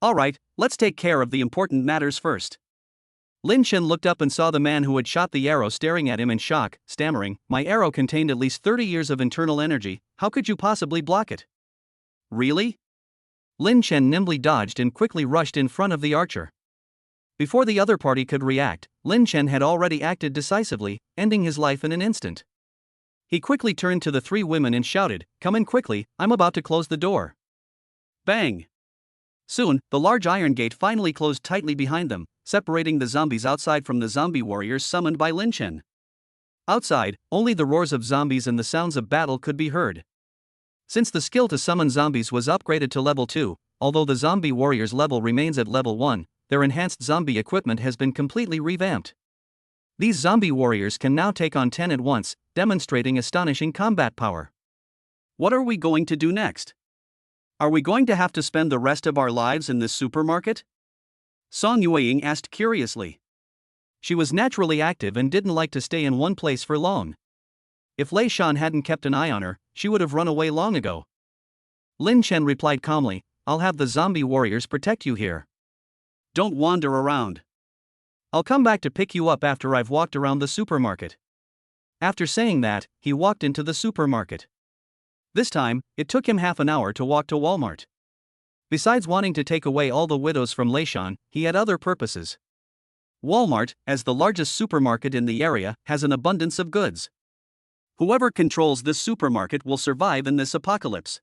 A: Alright, let's take care of the important matters first. Lin Chen looked up and saw the man who had shot the arrow staring at him in shock, stammering, "My arrow contained at least 30 years of internal energy, how could you possibly block it?" Really? Lin Chen nimbly dodged and quickly rushed in front of the archer. Before the other party could react, Lin Chen had already acted decisively, ending his life in an instant. He quickly turned to the three women and shouted, "Come in quickly, I'm about to close the door." Bang! Soon, the large iron gate finally closed tightly behind them, separating the zombies outside from the zombie warriors summoned by Lin Chen. Outside, only the roars of zombies and the sounds of battle could be heard. Since the skill to summon zombies was upgraded to level 2, although the zombie warriors level remains at level 1, their enhanced zombie equipment has been completely revamped. These zombie warriors can now take on 10 at once, demonstrating astonishing combat power. What are we going to do next? Are we going to have to spend the rest of our lives in this supermarket? Song Yueying asked curiously. She was naturally active and didn't like to stay in one place for long. If Lei Shan hadn't kept an eye on her, she would have run away long ago. Lin Chen replied calmly, "I'll have the zombie warriors protect you here. Don't wander around. I'll come back to pick you up after I've walked around the supermarket." After saying that, he walked into the supermarket. This time, it took him half an hour to walk to Walmart. Besides wanting to take away all the widows from Leishan, he had other purposes. Walmart, as the largest supermarket in the area, has an abundance of goods. Whoever controls this supermarket will survive in this apocalypse.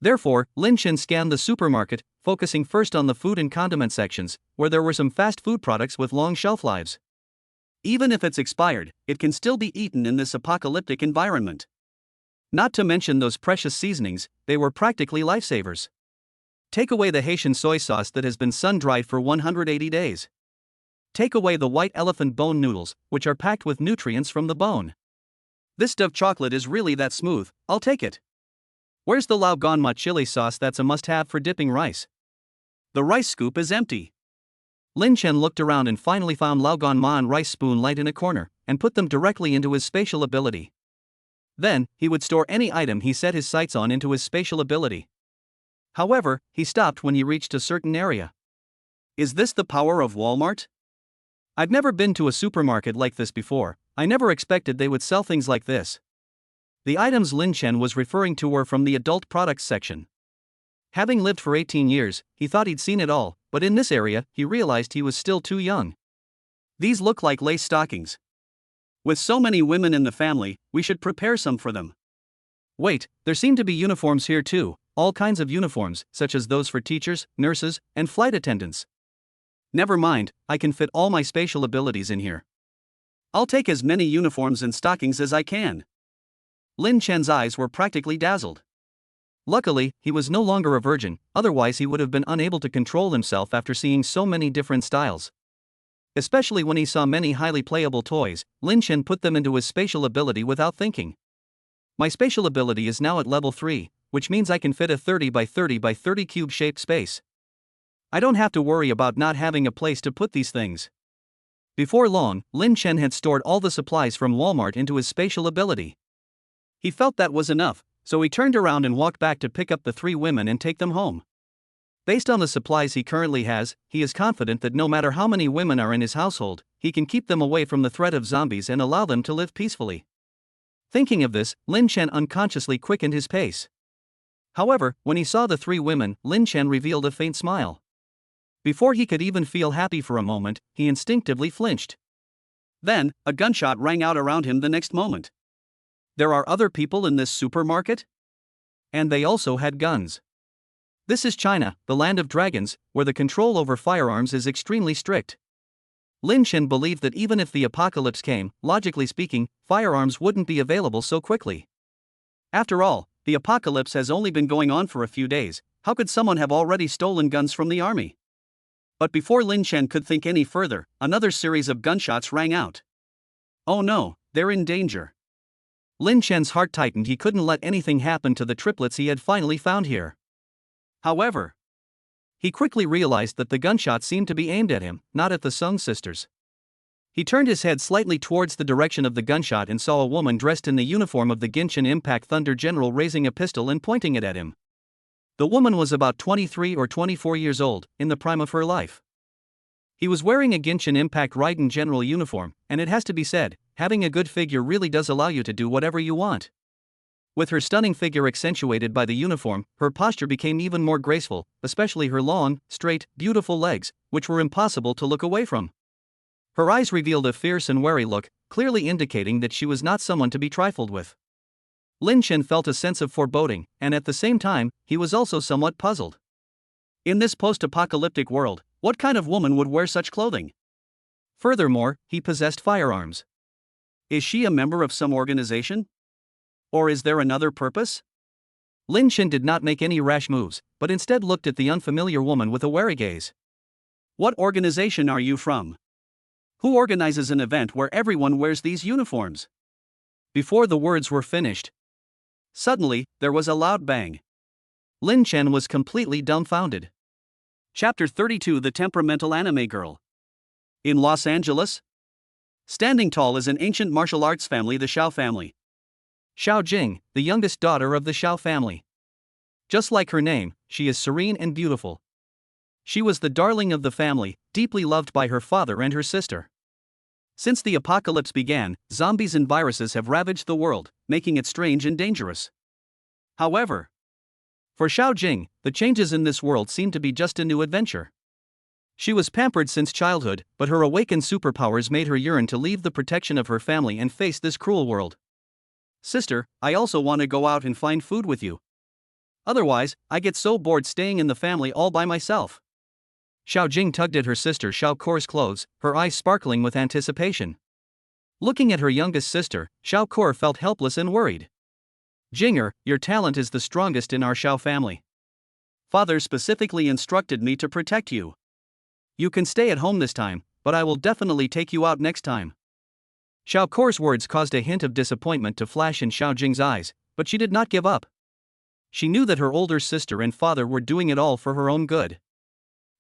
A: Therefore, Lin Chen scanned the supermarket, focusing first on the food and condiment sections, where there were some fast food products with long shelf lives. Even if it's expired, it can still be eaten in this apocalyptic environment. Not to mention those precious seasonings, they were practically lifesavers. Take away the Haitian soy sauce that has been sun-dried for 180 days. Take away the white elephant bone noodles, which are packed with nutrients from the bone. This Dove chocolate is really that smooth, I'll take it. Where's the Lao Ganma chili sauce that's a must-have for dipping rice? The rice scoop is empty. Lin Chen looked around and finally found Lao Ganma and rice spoon light in a corner, and put them directly into his spatial ability. Then, he would store any item he set his sights on into his spatial ability. However, he stopped when he reached a certain area. Is this the power of Walmart? I've never been to a supermarket like this before. I never expected they would sell things like this. The items Lin Chen was referring to were from the adult products section. Having lived for 18 years, he thought he'd seen it all, but in this area, he realized he was still too young. These look like lace stockings. With so many women in the family, we should prepare some for them. Wait, there seem to be uniforms here too, all kinds of uniforms, such as those for teachers, nurses, and flight attendants. Never mind, I can fit all my spatial abilities in here. I'll take as many uniforms and stockings as I can. Lin Chen's eyes were practically dazzled. Luckily, he was no longer a virgin, otherwise he would have been unable to control himself after seeing so many different styles. Especially when he saw many highly playable toys, Lin Chen put them into his spatial ability without thinking. My spatial ability is now at level 3, which means I can fit a 30 by 30 by 30 cube-shaped space. I don't have to worry about not having a place to put these things. Before long, Lin Chen had stored all the supplies from Walmart into his spatial ability. He felt that was enough, so he turned around and walked back to pick up the three women and take them home. Based on the supplies he currently has, he is confident that no matter how many women are in his household, he can keep them away from the threat of zombies and allow them to live peacefully. Thinking of this, Lin Chen unconsciously quickened his pace. However, when he saw the three women, Lin Chen revealed a faint smile. Before he could even feel happy for a moment, he instinctively flinched. Then, a gunshot rang out around him the next moment. There are other people in this supermarket? And they also had guns. This is China, the land of dragons, where the control over firearms is extremely strict. Lin Chen believed that even if the apocalypse came, logically speaking, firearms wouldn't be available so quickly. After all, the apocalypse has only been going on for a few days. How could someone have already stolen guns from the army? But before Lin Chen could think any further, another series of gunshots rang out. Oh no, they're in danger. Lin Chen's heart tightened. He couldn't let anything happen to the triplets he had finally found here. However, he quickly realized that the gunshot seemed to be aimed at him, not at the Sung sisters. He turned his head slightly towards the direction of the gunshot and saw a woman dressed in the uniform of the Genshin Impact Thunder General raising a pistol and pointing it at him. The woman was about 23 or 24 years old, in the prime of her life. He was wearing a Genshin Impact Raiden General uniform, and it has to be said, having a good figure really does allow you to do whatever you want. With her stunning figure accentuated by the uniform, her posture became even more graceful, especially her long, straight, beautiful legs, which were impossible to look away from. Her eyes revealed a fierce and wary look, clearly indicating that she was not someone to be trifled with. Lin Chen felt a sense of foreboding, and at the same time, he was also somewhat puzzled. In this post-apocalyptic world, what kind of woman would wear such clothing? Furthermore, he possessed firearms. Is she a member of some organization? Or is there another purpose? Lin Chen did not make any rash moves, but instead looked at the unfamiliar woman with a wary gaze. What organization are you from? Who organizes an event where everyone wears these uniforms? Before the words were finished, suddenly, there was a loud bang. Lin Chen was completely dumbfounded. Chapter 32: The Temperamental Anime Girl. In Los Angeles? Standing tall is an ancient martial arts family, the Xiao family. Xiao Jing, the youngest daughter of the Xiao family. Just like her name, she is serene and beautiful. She was the darling of the family, deeply loved by her father and her sister. Since the apocalypse began, zombies and viruses have ravaged the world, making it strange and dangerous. However, for Xiao Jing, the changes in this world seem to be just a new adventure. She was pampered since childhood, but her awakened superpowers made her yearn to leave the protection of her family and face this cruel world. Sister, I also want to go out and find food with you. Otherwise, I get so bored staying in the family all by myself. Xiao Jing tugged at her sister Xiao Kor's clothes, her eyes sparkling with anticipation. Looking at her youngest sister, Xiao Kor felt helpless and worried. Jinger, your talent is the strongest in our Xiao family. Father specifically instructed me to protect you. You can stay at home this time, but I will definitely take you out next time. Xiao Kor's words caused a hint of disappointment to flash in Xiao Jing's eyes, but she did not give up. She knew that her older sister and father were doing it all for her own good.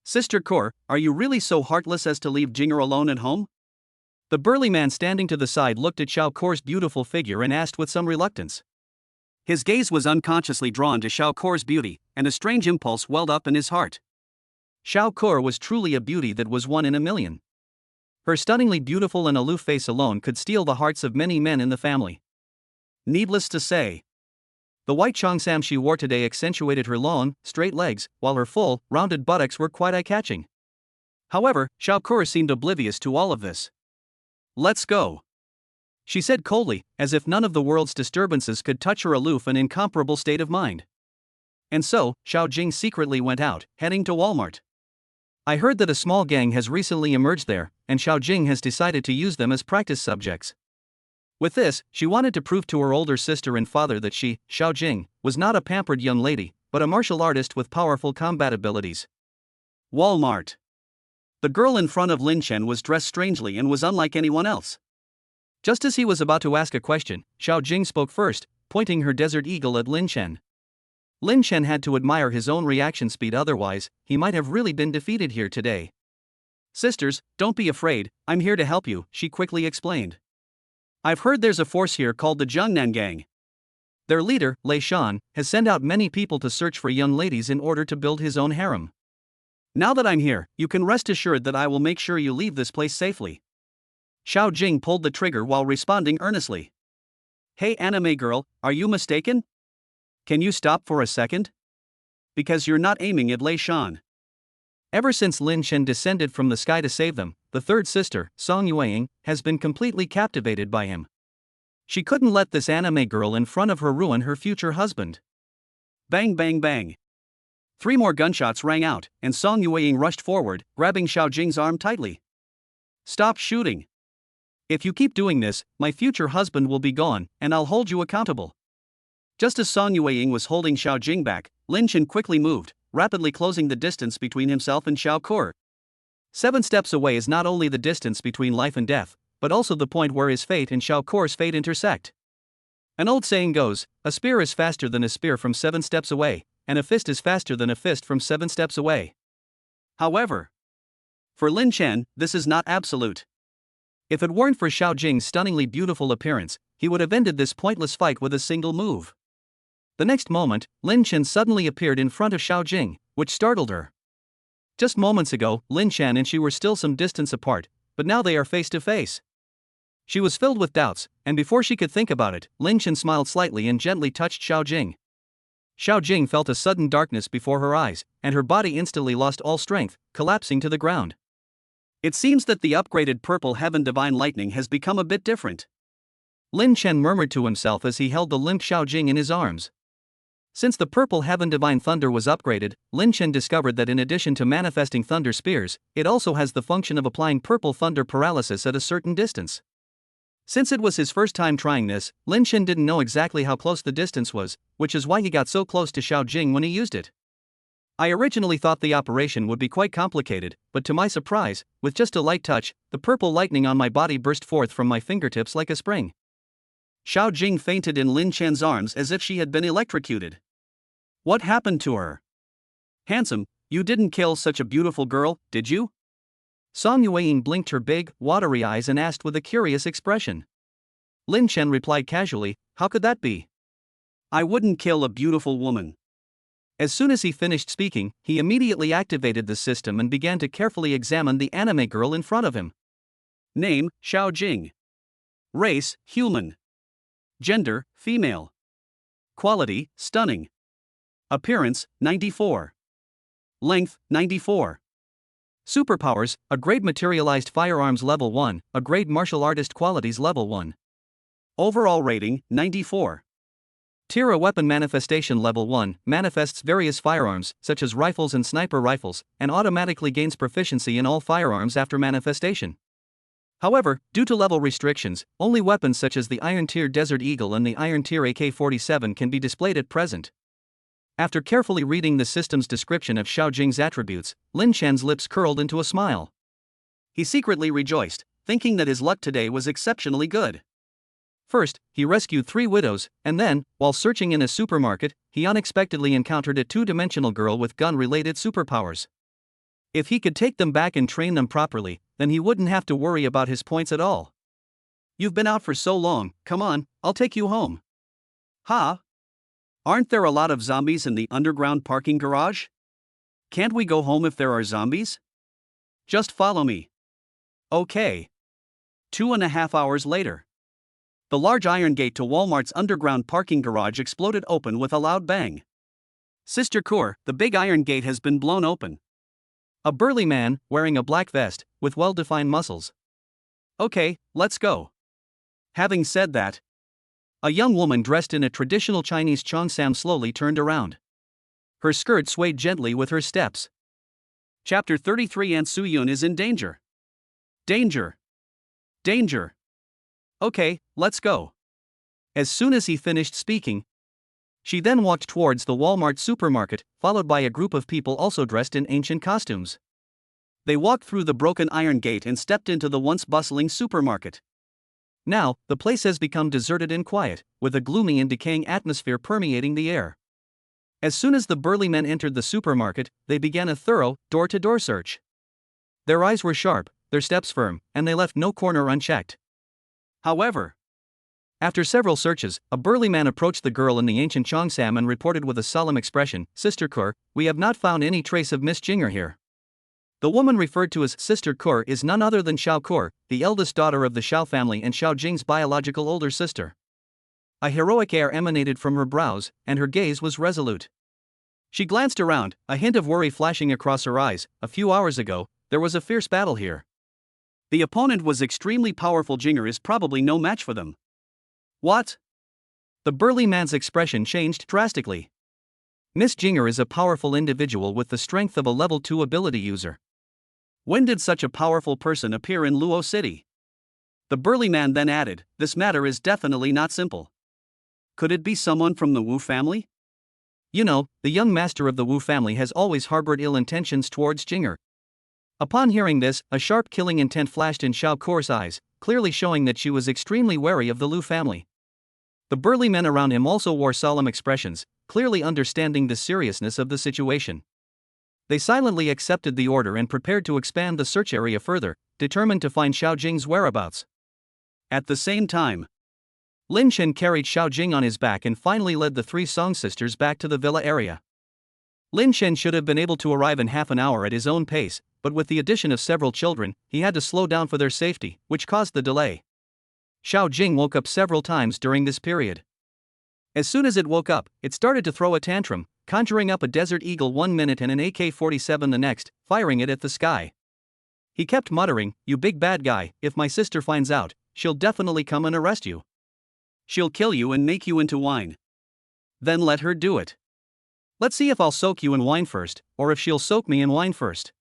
A: Sister Kor, are you really so heartless as to leave Jinger alone at home? The burly man standing to the side looked at Xiao Kor's beautiful figure and asked with some reluctance. His gaze was unconsciously drawn to Xiao Kor's beauty, and a strange impulse welled up in his heart. Xiao Kor was truly a beauty that was one in a million. Her stunningly beautiful and aloof face alone could steal the hearts of many men in the family. Needless to say, the white cheongsam she wore today accentuated her long, straight legs, while her full, rounded buttocks were quite eye-catching. However, Xiao Kor seemed oblivious to all of this. Let's go, she said coldly, as if none of the world's disturbances could touch her aloof and incomparable state of mind. And so, Xiao Jing secretly went out, heading to Walmart. I heard that a small gang has recently emerged there, and Xiao Jing has decided to use them as practice subjects. With this, she wanted to prove to her older sister and father that she, Xiao Jing, was not a pampered young lady, but a martial artist with powerful combat abilities. Walmart. The girl in front of Lin Chen was dressed strangely and was unlike anyone else. Just as he was about to ask a question, Xiao Jing spoke first, pointing her desert eagle at Lin Chen. Lin Chen had to admire his own reaction speed, otherwise, he might have really been defeated here today. Sisters, don't be afraid, I'm here to help you, she quickly explained. I've heard there's a force here called the Zhengnan Gang. Their leader, Lei Shan, has sent out many people to search for young ladies in order to build his own harem. Now that I'm here, you can rest assured that I will make sure you leave this place safely. Xiao Jing pulled the trigger while responding earnestly. Hey anime girl, are you mistaken? Can you stop for a second? Because you're not aiming at Lei Shan. Ever since Lin Chen descended from the sky to save them, the third sister, Song Yueying, has been completely captivated by him. She couldn't let this anime girl in front of her ruin her future husband. Bang bang bang. 3 more gunshots rang out, and Song Yueying rushed forward, grabbing Xiao Jing's arm tightly. Stop shooting. If you keep doing this, my future husband will be gone, and I'll hold you accountable. Just as Song Yueying was holding Xiao Jing back, Lin Chen quickly moved, rapidly closing the distance between himself and Xiao Kor. 7 steps away is not only the distance between life and death, but also the point where his fate and Xiao Kor's fate intersect. An old saying goes, a spear is faster than a spear from 7 steps away, and a fist is faster than a fist from 7 steps away. However, for Lin Chen, this is not absolute. If it weren't for Xiao Jing's stunningly beautiful appearance, he would have ended this pointless fight with a single move. The next moment, Lin Chen suddenly appeared in front of Xiao Jing, which startled her. Just moments ago, Lin Chen and she were still some distance apart, but now they are face to face. She was filled with doubts, and before she could think about it, Lin Chen smiled slightly and gently touched Xiao Jing. Xiao Jing felt a sudden darkness before her eyes, and her body instantly lost all strength, collapsing to the ground. It seems that the upgraded Purple Heaven Divine Lightning has become a bit different. Lin Chen murmured to himself as he held the limp Xiao Jing in his arms. Since the Purple Heaven Divine Thunder was upgraded, Lin Chen discovered that in addition to manifesting thunder spears, it also has the function of applying purple thunder paralysis at a certain distance. Since it was his first time trying this, Lin Chen didn't know exactly how close the distance was, which is why he got so close to Xiao Jing when he used it. I originally thought the operation would be quite complicated, but to my surprise, with just a light touch, the purple lightning on my body burst forth from my fingertips like a spring. Xiao Jing fainted in Lin Chen's arms as if she had been electrocuted. What happened to her? Handsome, you didn't kill such a beautiful girl, did you? Song Yueying blinked her big, watery eyes and asked with a curious expression. Lin Chen replied casually, how could that be? I wouldn't kill a beautiful woman. As soon as he finished speaking, he immediately activated the system and began to carefully examine the anime girl in front of him. Name, Xiao Jing. Race, human. Gender, female. Quality, stunning. Appearance, 94. Length, 94. Superpowers, a grade materialized firearms level 1, a grade martial artist qualities level 1. Overall rating, 94. Tier A weapon manifestation level 1, manifests various firearms, such as rifles and sniper rifles, and automatically gains proficiency in all firearms after manifestation. However, due to level restrictions, only weapons such as the Iron Tier Desert Eagle and the Iron Tier AK-47 can be displayed at present. After carefully reading the system's description of Xiao Jing's attributes, Lin Chen's lips curled into a smile. He secretly rejoiced, thinking that his luck today was exceptionally good. First, he rescued 3 widows, and then, while searching in a supermarket, he unexpectedly encountered a 2-dimensional girl with gun-related superpowers. If he could take them back and train them properly, then he wouldn't have to worry about his points at all. You've been out for so long, come on, I'll take you home. Ha! Aren't there a lot of zombies in the underground parking garage? Can't we go home if there are zombies? Just follow me. Okay. 2.5 hours later. The large iron gate to Walmart's underground parking garage exploded open with a loud bang. Sister Kur, the big iron gate has been blown open. A burly man, wearing a black vest, with well-defined muscles. Okay, let's go. Having said that, a young woman dressed in a traditional Chinese cheongsam slowly turned around. Her skirt swayed gently with her steps. Chapter 33 Aunt Suyun is in danger. Danger. Danger. Okay, let's go. As soon as he finished speaking, she then walked towards the Walmart supermarket, followed by a group of people also dressed in ancient costumes. They walked through the broken iron gate and stepped into the once bustling supermarket. Now, the place has become deserted and quiet, with a gloomy and decaying atmosphere permeating the air. As soon as the burly men entered the supermarket, they began a thorough, door-to-door search. Their eyes were sharp, their steps firm, and they left no corner unchecked. However, after several searches, a burly man approached the girl in the ancient cheongsam and reported with a solemn expression, Sister Kur, we have not found any trace of Miss Jinger here. The woman referred to as Sister Kur is none other than Xiao Kur, the eldest daughter of the Xiao family and Xiao Jing's biological older sister. A heroic air emanated from her brows, and her gaze was resolute. She glanced around, a hint of worry flashing across her eyes. A few hours ago, there was a fierce battle here. The opponent was extremely powerful. Jinger is probably no match for them. What? The burly man's expression changed drastically. Miss Jinger is a powerful individual with the strength of a level 2 ability user. When did such a powerful person appear in Luo City? The burly man then added, this matter is definitely not simple. Could it be someone from the Wu family? You know, the young master of the Wu family has always harbored ill intentions towards Jinger. Upon hearing this, a sharp killing intent flashed in Xiao Kur's eyes, clearly showing that she was extremely wary of the Lu family. The burly men around him also wore solemn expressions, clearly understanding the seriousness of the situation. They silently accepted the order and prepared to expand the search area further, determined to find Xiao Jing's whereabouts. At the same time, Lin Chen carried Xiao Jing on his back and finally led the three Song sisters back to the villa area. Lin Chen should have been able to arrive in half an hour at his own pace, but with the addition of several children, he had to slow down for their safety, which caused the delay. Xiao Jing woke up several times during this period. As soon as it woke up, it started to throw a tantrum, conjuring up a Desert Eagle 1 minute and an AK-47 the next, firing it at the sky. He kept muttering, "You big bad guy, if my sister finds out, she'll definitely come and arrest you. She'll kill you and make you into wine. Then let her do it. Let's see if I'll soak you in wine first, or if she'll soak me in wine first."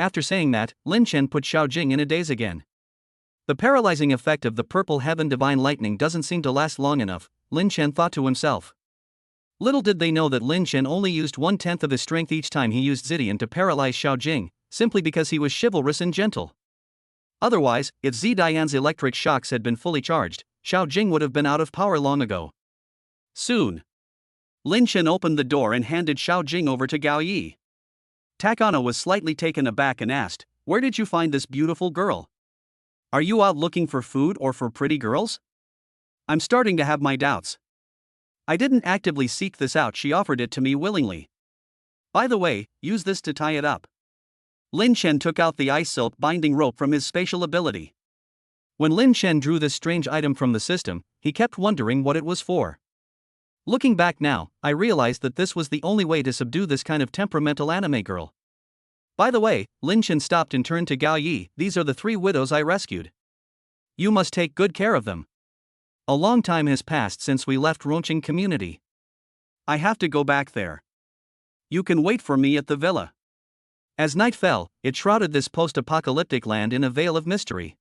A: After saying that, Lin Chen put Xiao Jing in a daze again. The paralyzing effect of the purple heaven divine lightning doesn't seem to last long enough, Lin Chen thought to himself. Little did they know that Lin Chen only used 1/10 of his strength each time he used Zidian to paralyze Xiao Jing, simply because he was chivalrous and gentle. Otherwise, if Zidian's electric shocks had been fully charged, Xiao Jing would have been out of power long ago. Soon, Lin Chen opened the door and handed Xiao Jing over to Gao Yi. Takano was slightly taken aback and asked, "Where did you find this beautiful girl? Are you out looking for food or for pretty girls? I'm starting to have my doubts. I didn't actively seek this out, she offered it to me willingly. By the way, use this to tie it up." Lin Chen took out the ice silk binding rope from his spatial ability. When Lin Chen drew this strange item from the system, he kept wondering what it was for. Looking back now, I realized that this was the only way to subdue this kind of temperamental anime girl. By the way, Lin Chen stopped and turned to Gao Yi, "These are the 3 widows I rescued. You must take good care of them. A long time has passed since we left Rongqing community. I have to go back there. You can wait for me at the villa." As night fell, it shrouded this post-apocalyptic land in a veil of mystery.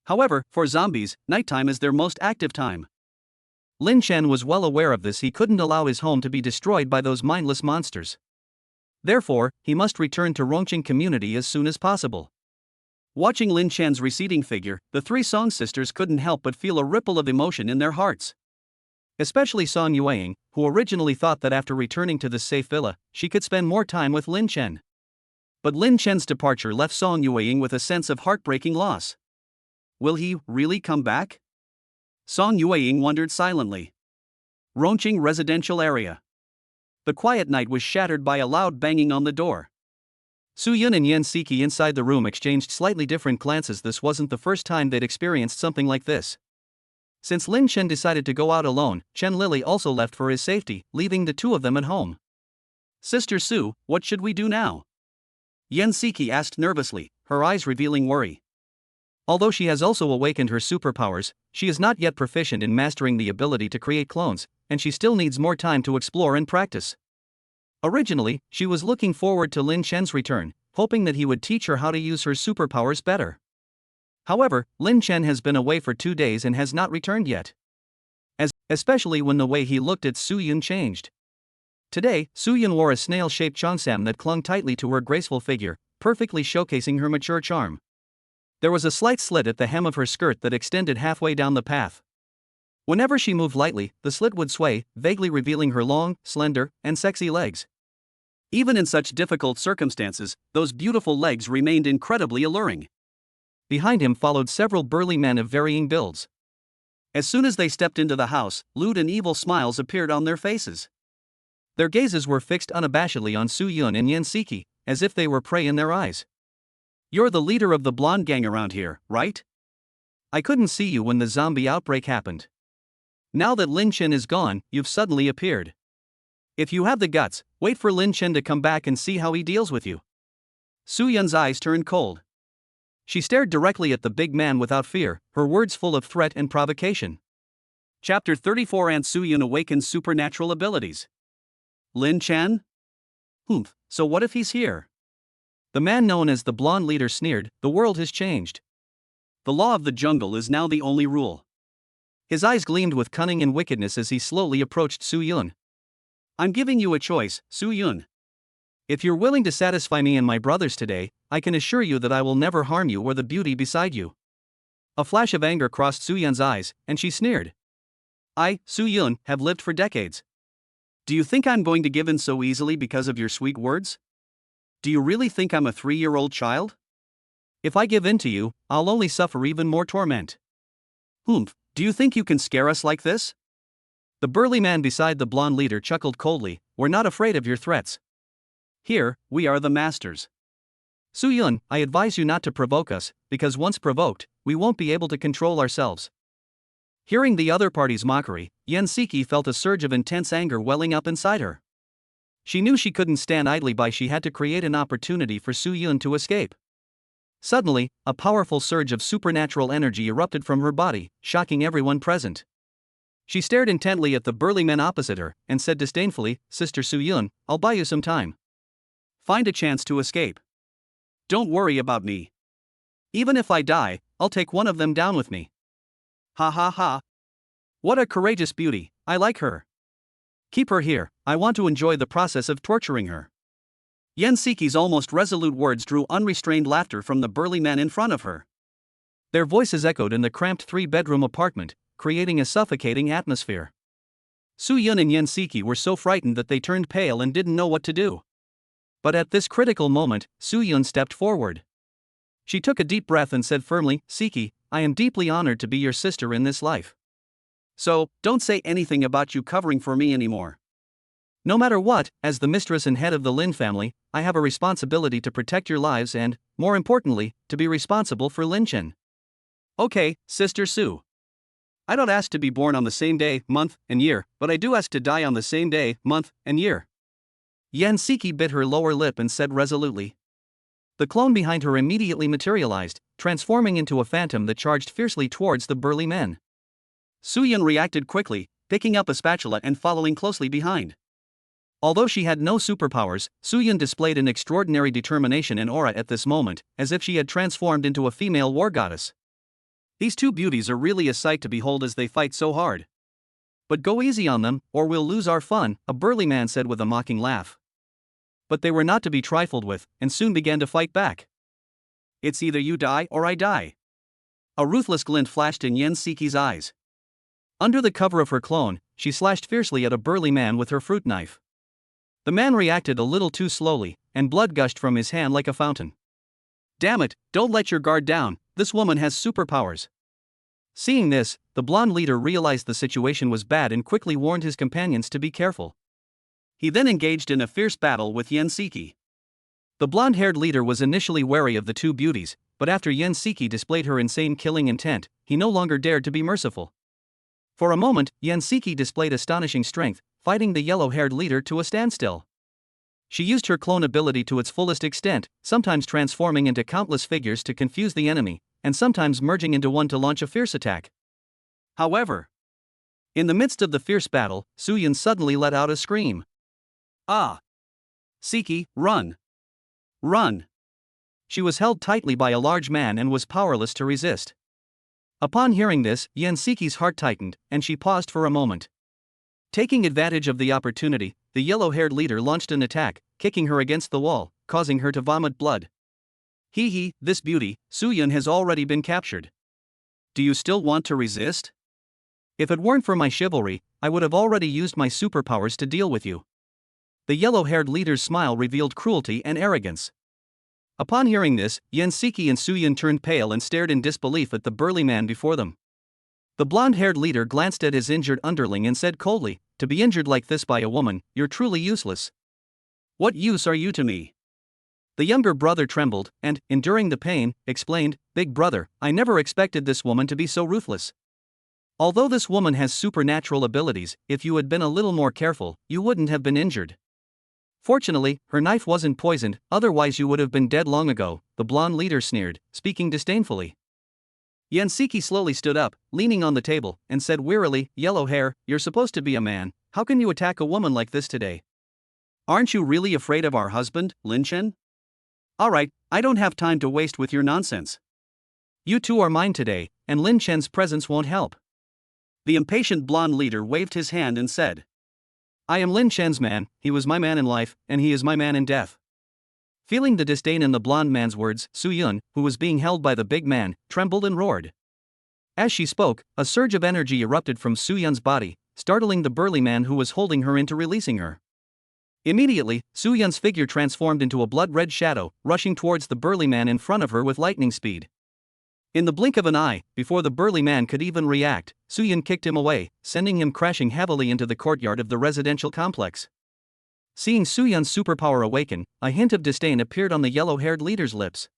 A: However, for zombies, nighttime is their most active time. Lin Chen was well aware of this. He couldn't allow his home to be destroyed by those mindless monsters. Therefore, he must return to Rongqing community as soon as possible. Watching Lin Chen's receding figure, the 3 Song sisters couldn't help but feel a ripple of emotion in their hearts. Especially Song Yueying, who originally thought that after returning to the safe villa, she could spend more time with Lin Chen. But Lin Chen's departure left Song Yueying with a sense of heartbreaking loss. Will he really come back? Song Yueying wondered silently. Rongqing residential area. The quiet night was shattered by a loud banging on the door. Su Yun and Yen Siki inside the room exchanged slightly different glances. This wasn't the first time they'd experienced something like this. Since Lin Chen decided to go out alone, Chen Lily also left for his safety, leaving the 2 of them at home. "Sister Su, what should we do now?" Yen Siki asked nervously, her eyes revealing worry. Although she has also awakened her superpowers, she is not yet proficient in mastering the ability to create clones, and she still needs more time to explore and practice. Originally, she was looking forward to Lin Chen's return, hoping that he would teach her how to use her superpowers better. However, Lin Chen has been away for 2 days and has not returned yet. Especially when the way he looked at Su Yun changed. Today, Su Yun wore a snail-shaped cheongsam that clung tightly to her graceful figure, perfectly showcasing her mature charm. There was a slight slit at the hem of her skirt that extended halfway down the path. Whenever she moved lightly, the slit would sway, vaguely revealing her long, slender, and sexy legs. Even in such difficult circumstances, those beautiful legs remained incredibly alluring. Behind him followed several burly men of varying builds. As soon as they stepped into the house, lewd and evil smiles appeared on their faces. Their gazes were fixed unabashedly on Su Yun and Yen Siki, as if they were prey in their eyes. "You're the leader of the blonde gang around here, right? I couldn't see you when the zombie outbreak happened. Now that Lin Chen is gone, you've suddenly appeared. If you have the guts, wait for Lin Chen to come back and see how he deals with you." Su Yun's eyes turned cold. She stared directly at the big man without fear, her words full of threat and provocation. Chapter 34 And Su Yun awakens supernatural abilities. Lin Chen? Humph, so what if he's here? The man known as the blonde leader sneered, "The world has changed. The law of the jungle is now the only rule." His eyes gleamed with cunning and wickedness as he slowly approached Su Yun. "I'm giving you a choice, Su Yun. If you're willing to satisfy me and my brothers today, I can assure you that I will never harm you or the beauty beside you." A flash of anger crossed Su Yun's eyes, and she sneered. "I, Su Yun, have lived for decades. Do you think I'm going to give in so easily because of your sweet words? Do you really think I'm a 3-year-old child? If I give in to you, I'll only suffer even more torment. Humph, do you think you can scare us like this? The burly man beside the blonde leader chuckled coldly. We're not afraid of your threats. Here, we are the masters. Su-yun, I advise you not to provoke us, because once provoked, we won't be able to control ourselves. Hearing the other party's mockery, Yen Siki felt a surge of intense anger welling up inside her. She knew she couldn't stand idly by. She had to create an opportunity for Su-yun to escape. Suddenly, a powerful surge of supernatural energy erupted from her body, shocking everyone present. She stared intently at the burly men opposite her, and said disdainfully, Sister Su-yun, I'll buy you some time. Find a chance to escape. Don't worry about me. Even if I die, I'll take one of them down with me. Ha ha ha. What a courageous beauty, I like her. Keep her here, I want to enjoy the process of torturing her. Yen Siki's almost resolute words drew unrestrained laughter from the burly men in front of her. Their voices echoed in the cramped 3-bedroom apartment, creating a suffocating atmosphere. Su-yun and Yen Siki were so frightened that they turned pale and didn't know what to do. But at this critical moment, Su-yun stepped forward. She took a deep breath and said firmly, Siki, I am deeply honored to be your sister in this life. So, don't say anything about you covering for me anymore. No matter what, as the mistress and head of the Lin family, I have a responsibility to protect your lives and, more importantly, to be responsible for Lin Chen. Okay, Sister Su. I don't ask to be born on the same day, month, and year, but I do ask to die on the same day, month, and year. Yen Siki bit her lower lip and said resolutely. The clone behind her immediately materialized, transforming into a phantom that charged fiercely towards the burly men. Su-yun reacted quickly, picking up a spatula and following closely behind. Although she had no superpowers, Su-yun displayed an extraordinary determination and aura at this moment, as if she had transformed into a female war goddess. These two beauties are really a sight to behold as they fight so hard. But go easy on them, or we'll lose our fun, a burly man said with a mocking laugh. But they were not to be trifled with, and soon began to fight back. It's either you die or I die. A ruthless glint flashed in Yen Siki's eyes. Under the cover of her clone, she slashed fiercely at a burly man with her fruit knife. The man reacted a little too slowly, and blood gushed from his hand like a fountain. Damn it, don't let your guard down, this woman has superpowers. Seeing this, the blonde leader realized the situation was bad and quickly warned his companions to be careful. He then engaged in a fierce battle with Yen Siki. The blonde-haired leader was initially wary of the two beauties, but after Yen Siki displayed her insane killing intent, he no longer dared to be merciful. For a moment, Yen Siki displayed astonishing strength, fighting the yellow-haired leader to a standstill. She used her clone ability to its fullest extent, sometimes transforming into countless figures to confuse the enemy, and sometimes merging into one to launch a fierce attack. However, in the midst of the fierce battle, Su-yun suddenly let out a scream. Ah! Siki, run! Run! She was held tightly by a large man and was powerless to resist. Upon hearing this, Yen Siki's heart tightened, and she paused for a moment. Taking advantage of the opportunity, the yellow-haired leader launched an attack, kicking her against the wall, causing her to vomit blood. Hee, this beauty, Su-yun has already been captured. Do you still want to resist? If it weren't for my chivalry, I would have already used my superpowers to deal with you. The yellow-haired leader's smile revealed cruelty and arrogance. Upon hearing this, Yen Siki and Su-yun turned pale and stared in disbelief at the burly man before them. The blonde-haired leader glanced at his injured underling and said coldly, to be injured like this by a woman, you're truly useless. What use are you to me? The younger brother trembled, and, enduring the pain, explained, Big brother, I never expected this woman to be so ruthless. Although this woman has supernatural abilities, if you had been a little more careful, you wouldn't have been injured. Fortunately, her knife wasn't poisoned, otherwise you would have been dead long ago, the blonde leader sneered, speaking disdainfully. Yen Siki slowly stood up, leaning on the table, and said wearily, Yellow hair, you're supposed to be a man, how can you attack a woman like this today? Aren't you really afraid of our husband, Lin Chen? Alright, I don't have time to waste with your nonsense. You two are mine today, and Lin Chen's presence won't help. The impatient blonde leader waved his hand and said, I am Lin Chen's man, he was my man in life, and he is my man in death. Feeling the disdain in the blonde man's words, Su-yun, who was being held by the big man, trembled and roared. As she spoke, a surge of energy erupted from Su-yun's body, startling the burly man who was holding her into releasing her. Immediately, Soo-yeon's figure transformed into a blood-red shadow, rushing towards the burly man in front of her with lightning speed. In the blink of an eye, before the burly man could even react, Soo-yeon kicked him away, sending him crashing heavily into the courtyard of the residential complex. Seeing Soo-yeon's superpower awaken, a hint of disdain appeared on the yellow-haired leader's lips.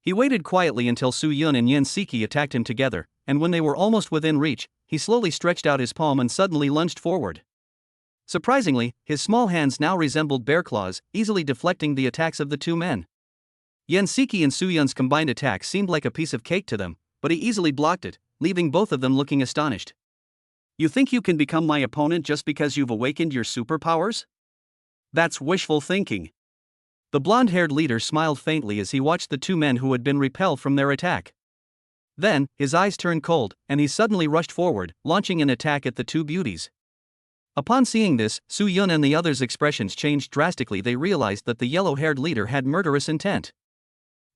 A: He waited quietly until Soo-yeon and Yen Siki attacked him together, and when they were almost within reach, he slowly stretched out his palm and suddenly lunged forward. Surprisingly, his small hands now resembled bear claws, easily deflecting the attacks of the two men. Yen Siki and Soo-yeon's combined attack seemed like a piece of cake to them, but he easily blocked it, leaving both of them looking astonished. You think you can become my opponent just because you've awakened your superpowers? That's wishful thinking. The blonde-haired leader smiled faintly as he watched the two men who had been repelled from their attack. Then, his eyes turned cold, and he suddenly rushed forward, launching an attack at the two beauties. Upon seeing this, Soo-yeon and the others' expressions changed drastically. They realized that the yellow-haired leader had murderous intent.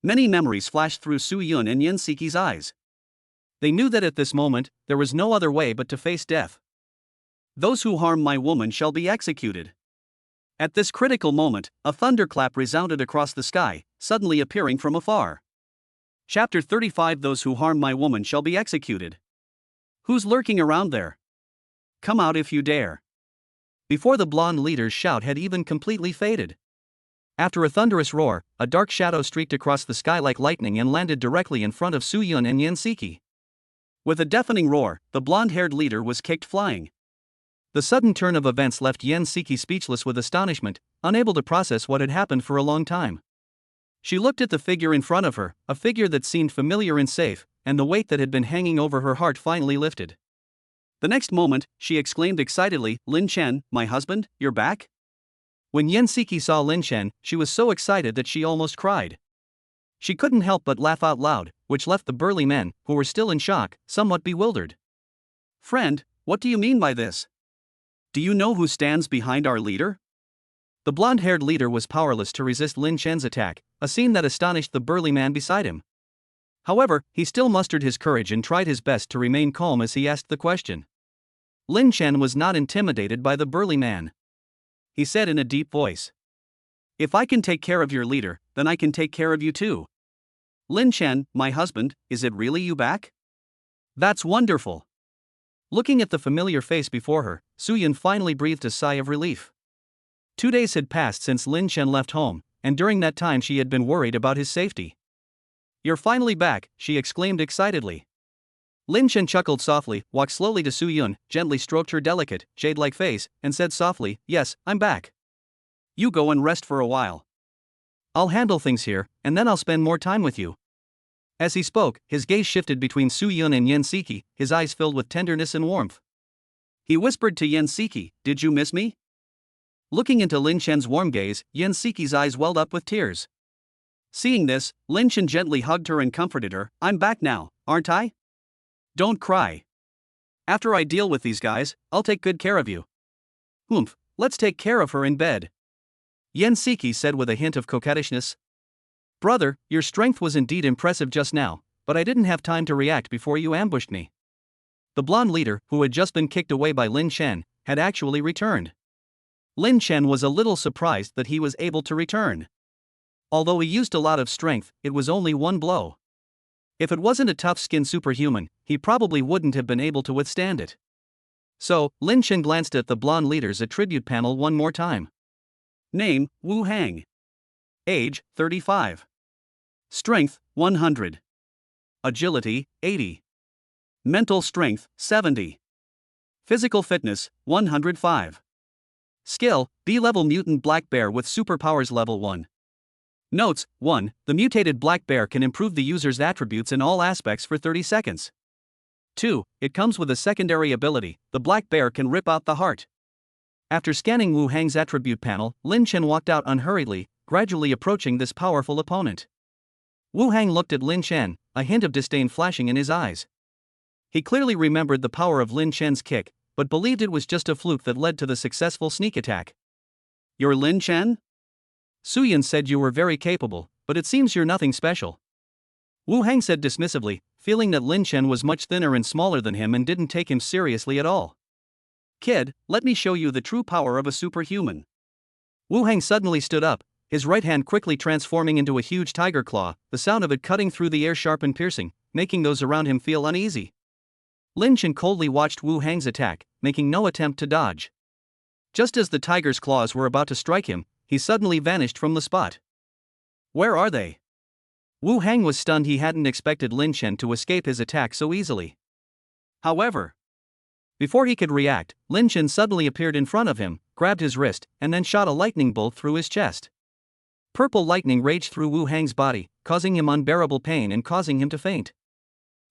A: Many memories flashed through Soo-yeon and Yen Siki's eyes. They knew that at this moment, there was no other way but to face death. Those who harm my woman shall be executed. At this critical moment, a thunderclap resounded across the sky, suddenly appearing from afar. Chapter 35 Those who harm my woman shall be executed. Who's lurking around there? Come out if you dare. Before the blonde leader's shout had even completely faded. After a thunderous roar, a dark shadow streaked across the sky like lightning and landed directly in front of Soo-yeon and Yen Siki. With a deafening roar, the blonde-haired leader was kicked flying. The sudden turn of events left Yen Siki speechless with astonishment, unable to process what had happened for a long time. She looked at the figure in front of her, a figure that seemed familiar and safe, and the weight that had been hanging over her heart finally lifted. The next moment, she exclaimed excitedly, "Lin Chen, my husband, you're back?" When Yen Siki saw Lin Chen, she was so excited that she almost cried. She couldn't help but laugh out loud, which left the burly men, who were still in shock, somewhat bewildered. "Friend, what do you mean by this? Do you know who stands behind our leader?" The blonde-haired leader was powerless to resist Lin Chen's attack, a scene that astonished the burly man beside him. However, he still mustered his courage and tried his best to remain calm as he asked the question. Lin Chen was not intimidated by the burly man. He said in a deep voice, "If I can take care of your leader, then I can take care of you too. Lin Chen, my husband, is it really you back? That's wonderful." Looking at the familiar face before her, Soo-yeon finally breathed a sigh of relief. 2 days had passed since Lin Chen left home, and during that time she had been worried about his safety. "You're finally back," she exclaimed excitedly. Lin Chen chuckled softly, walked slowly to Soo-yeon, gently stroked her delicate, jade-like face, and said softly, "Yes, I'm back. You go and rest for a while. I'll handle things here, and then I'll spend more time with you." As he spoke, his gaze shifted between Soo-yeon and Yen Siki, his eyes filled with tenderness and warmth. He whispered to Yen Siki, "Did you miss me?" Looking into Lin Chen's warm gaze, Yen Siki's eyes welled up with tears. Seeing this, Lin Chen gently hugged her and comforted her, "I'm back now, aren't I? Don't cry. After I deal with these guys, I'll take good care of you." "Oomph, let's take care of her in bed," Yen Siki said with a hint of coquettishness. "Brother, your strength was indeed impressive just now, but I didn't have time to react before you ambushed me." The blonde leader, who had just been kicked away by Lin Chen, had actually returned. Lin Chen was a little surprised that he was able to return. Although he used a lot of strength, it was only one blow. If it wasn't a tough-skinned superhuman, he probably wouldn't have been able to withstand it. So, Lin Chen glanced at the blonde leader's attribute panel one more time. Name, Wu Hang. Age, 35. Strength, 100. Agility, 80. Mental strength, 70. Physical fitness, 105. Skill, B-level mutant black bear with superpowers level 1. Notes, 1. The mutated black bear can improve the user's attributes in all aspects for 30 seconds. 2. It comes with a secondary ability, the black bear can rip out the heart. After scanning Wu Hang's attribute panel, Lin Chen walked out unhurriedly, gradually approaching this powerful opponent. Wu Hang looked at Lin Chen, a hint of disdain flashing in his eyes. He clearly remembered the power of Lin Chen's kick, but believed it was just a fluke that led to the successful sneak attack. "You're Lin Chen?" "Soo-yeon said you were very capable, but it seems you're nothing special," Wu Hang said dismissively, feeling that Lin Chen was much thinner and smaller than him and didn't take him seriously at all. Kid, let me show you the true power of a superhuman. Wu Hang suddenly stood up, his right hand quickly transforming into a huge tiger claw, the sound of it cutting through the air sharp and piercing, making those around him feel uneasy. Lin Chen coldly watched Wu Hang's attack, making no attempt to dodge. Just as the tiger's claws were about to strike him, he suddenly vanished from the spot. Where are they? Wu Hang was stunned. He hadn't expected Lin Chen to escape his attack so easily. However, before he could react, Lin Chen suddenly appeared in front of him, grabbed his wrist, and then shot a lightning bolt through his chest. Purple lightning raged through Wu Hang's body, causing him unbearable pain and causing him to faint.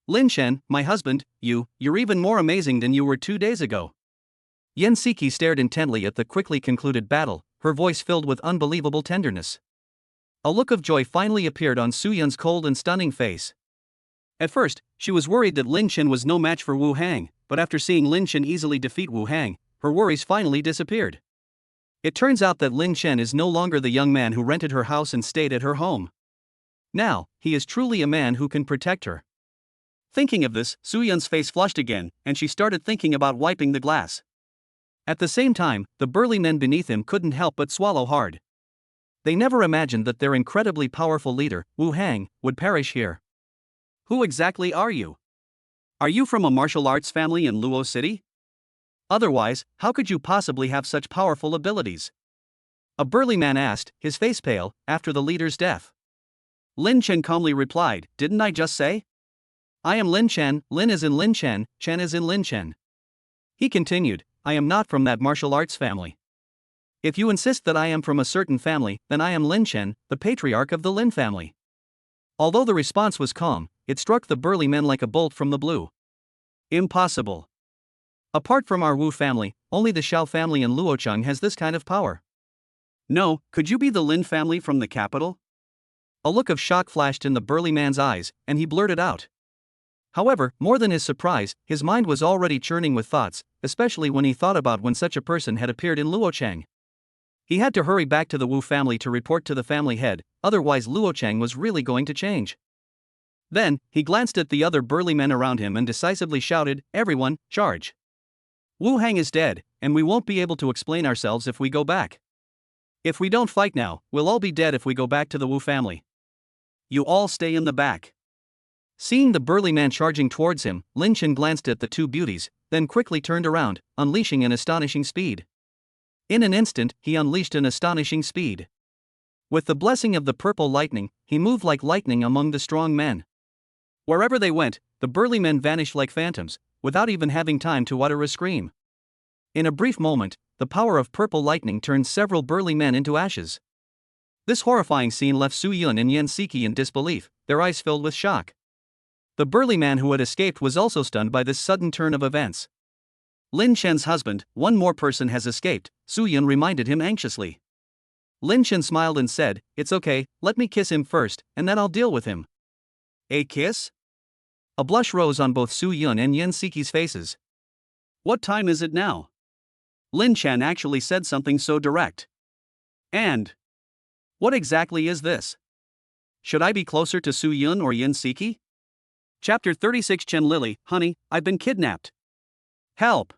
A: Lin Chen, my husband, you're even more amazing than you were 2 days ago. Yan Siki stared intently at the quickly concluded battle, her voice filled with unbelievable tenderness. A look of joy finally appeared on Su Yun's cold and stunning face. At first, she was worried that Lin Chen was no match for Wu Hang, but after seeing Lin Chen easily defeat Wu Hang, her worries finally disappeared. It turns out that Lin Chen is no longer the young man who rented her house and stayed at her home. Now, he is truly a man who can protect her. Thinking of this, Su Yun's face flushed again, and she started thinking about wiping the glass. At the same time, the burly men beneath him couldn't help but swallow hard. They never imagined that their incredibly powerful leader, Wu Hang, would perish here. Who exactly are you? Are you from a martial arts family in Luo City? Otherwise, how could you possibly have such powerful abilities? A burly man asked, his face pale, after the leader's death. Lin Chen calmly replied, didn't I just say? I am Lin Chen, Lin is in Lin Chen is in Lin Chen. He continued, I am not from that martial arts family. If you insist that I am from a certain family, then I am Lin Chen, the patriarch of the Lin family. Although the response was calm, it struck the burly men like a bolt from the blue. Impossible. Apart from our Wu family, only the Xiao family in Luocheng has this kind of power. No, could you be the Lin family from the capital? A look of shock flashed in the burly man's eyes, and he blurted out. However, more than his surprise, his mind was already churning with thoughts, especially when he thought about when such a person had appeared in Luocheng. He had to hurry back to the Wu family to report to the family head, otherwise Luocheng was really going to change. Then, he glanced at the other burly men around him and decisively shouted, everyone, charge! Wu Hang is dead, and we won't be able to explain ourselves if we go back. If we don't fight now, we'll all be dead if we go back to the Wu family. You all stay in the back. Seeing the burly man charging towards him, Lin Chen glanced at the two beauties, then quickly turned around, unleashing an astonishing speed. In an instant, he unleashed an astonishing speed. With the blessing of the purple lightning, he moved like lightning among the strong men. Wherever they went, the burly men vanished like phantoms, without even having time to utter a scream. In a brief moment, the power of purple lightning turned several burly men into ashes. This horrifying scene left Su Yun and Yan Siki in disbelief, their eyes filled with shock. The burly man who had escaped was also stunned by this sudden turn of events. Lin Chen's husband, one more person has escaped, Su Yun reminded him anxiously. Lin Chen smiled and said, it's okay, let me kiss him first, and then I'll deal with him. A kiss? A blush rose on both Su Yun and Yan Siki's faces. What time is it now? Lin Chen actually said something so direct. And what exactly is this? Should I be closer to Su Yun or Yan Siki? Chapter 36 Chen Lily, honey, I've been kidnapped. Help!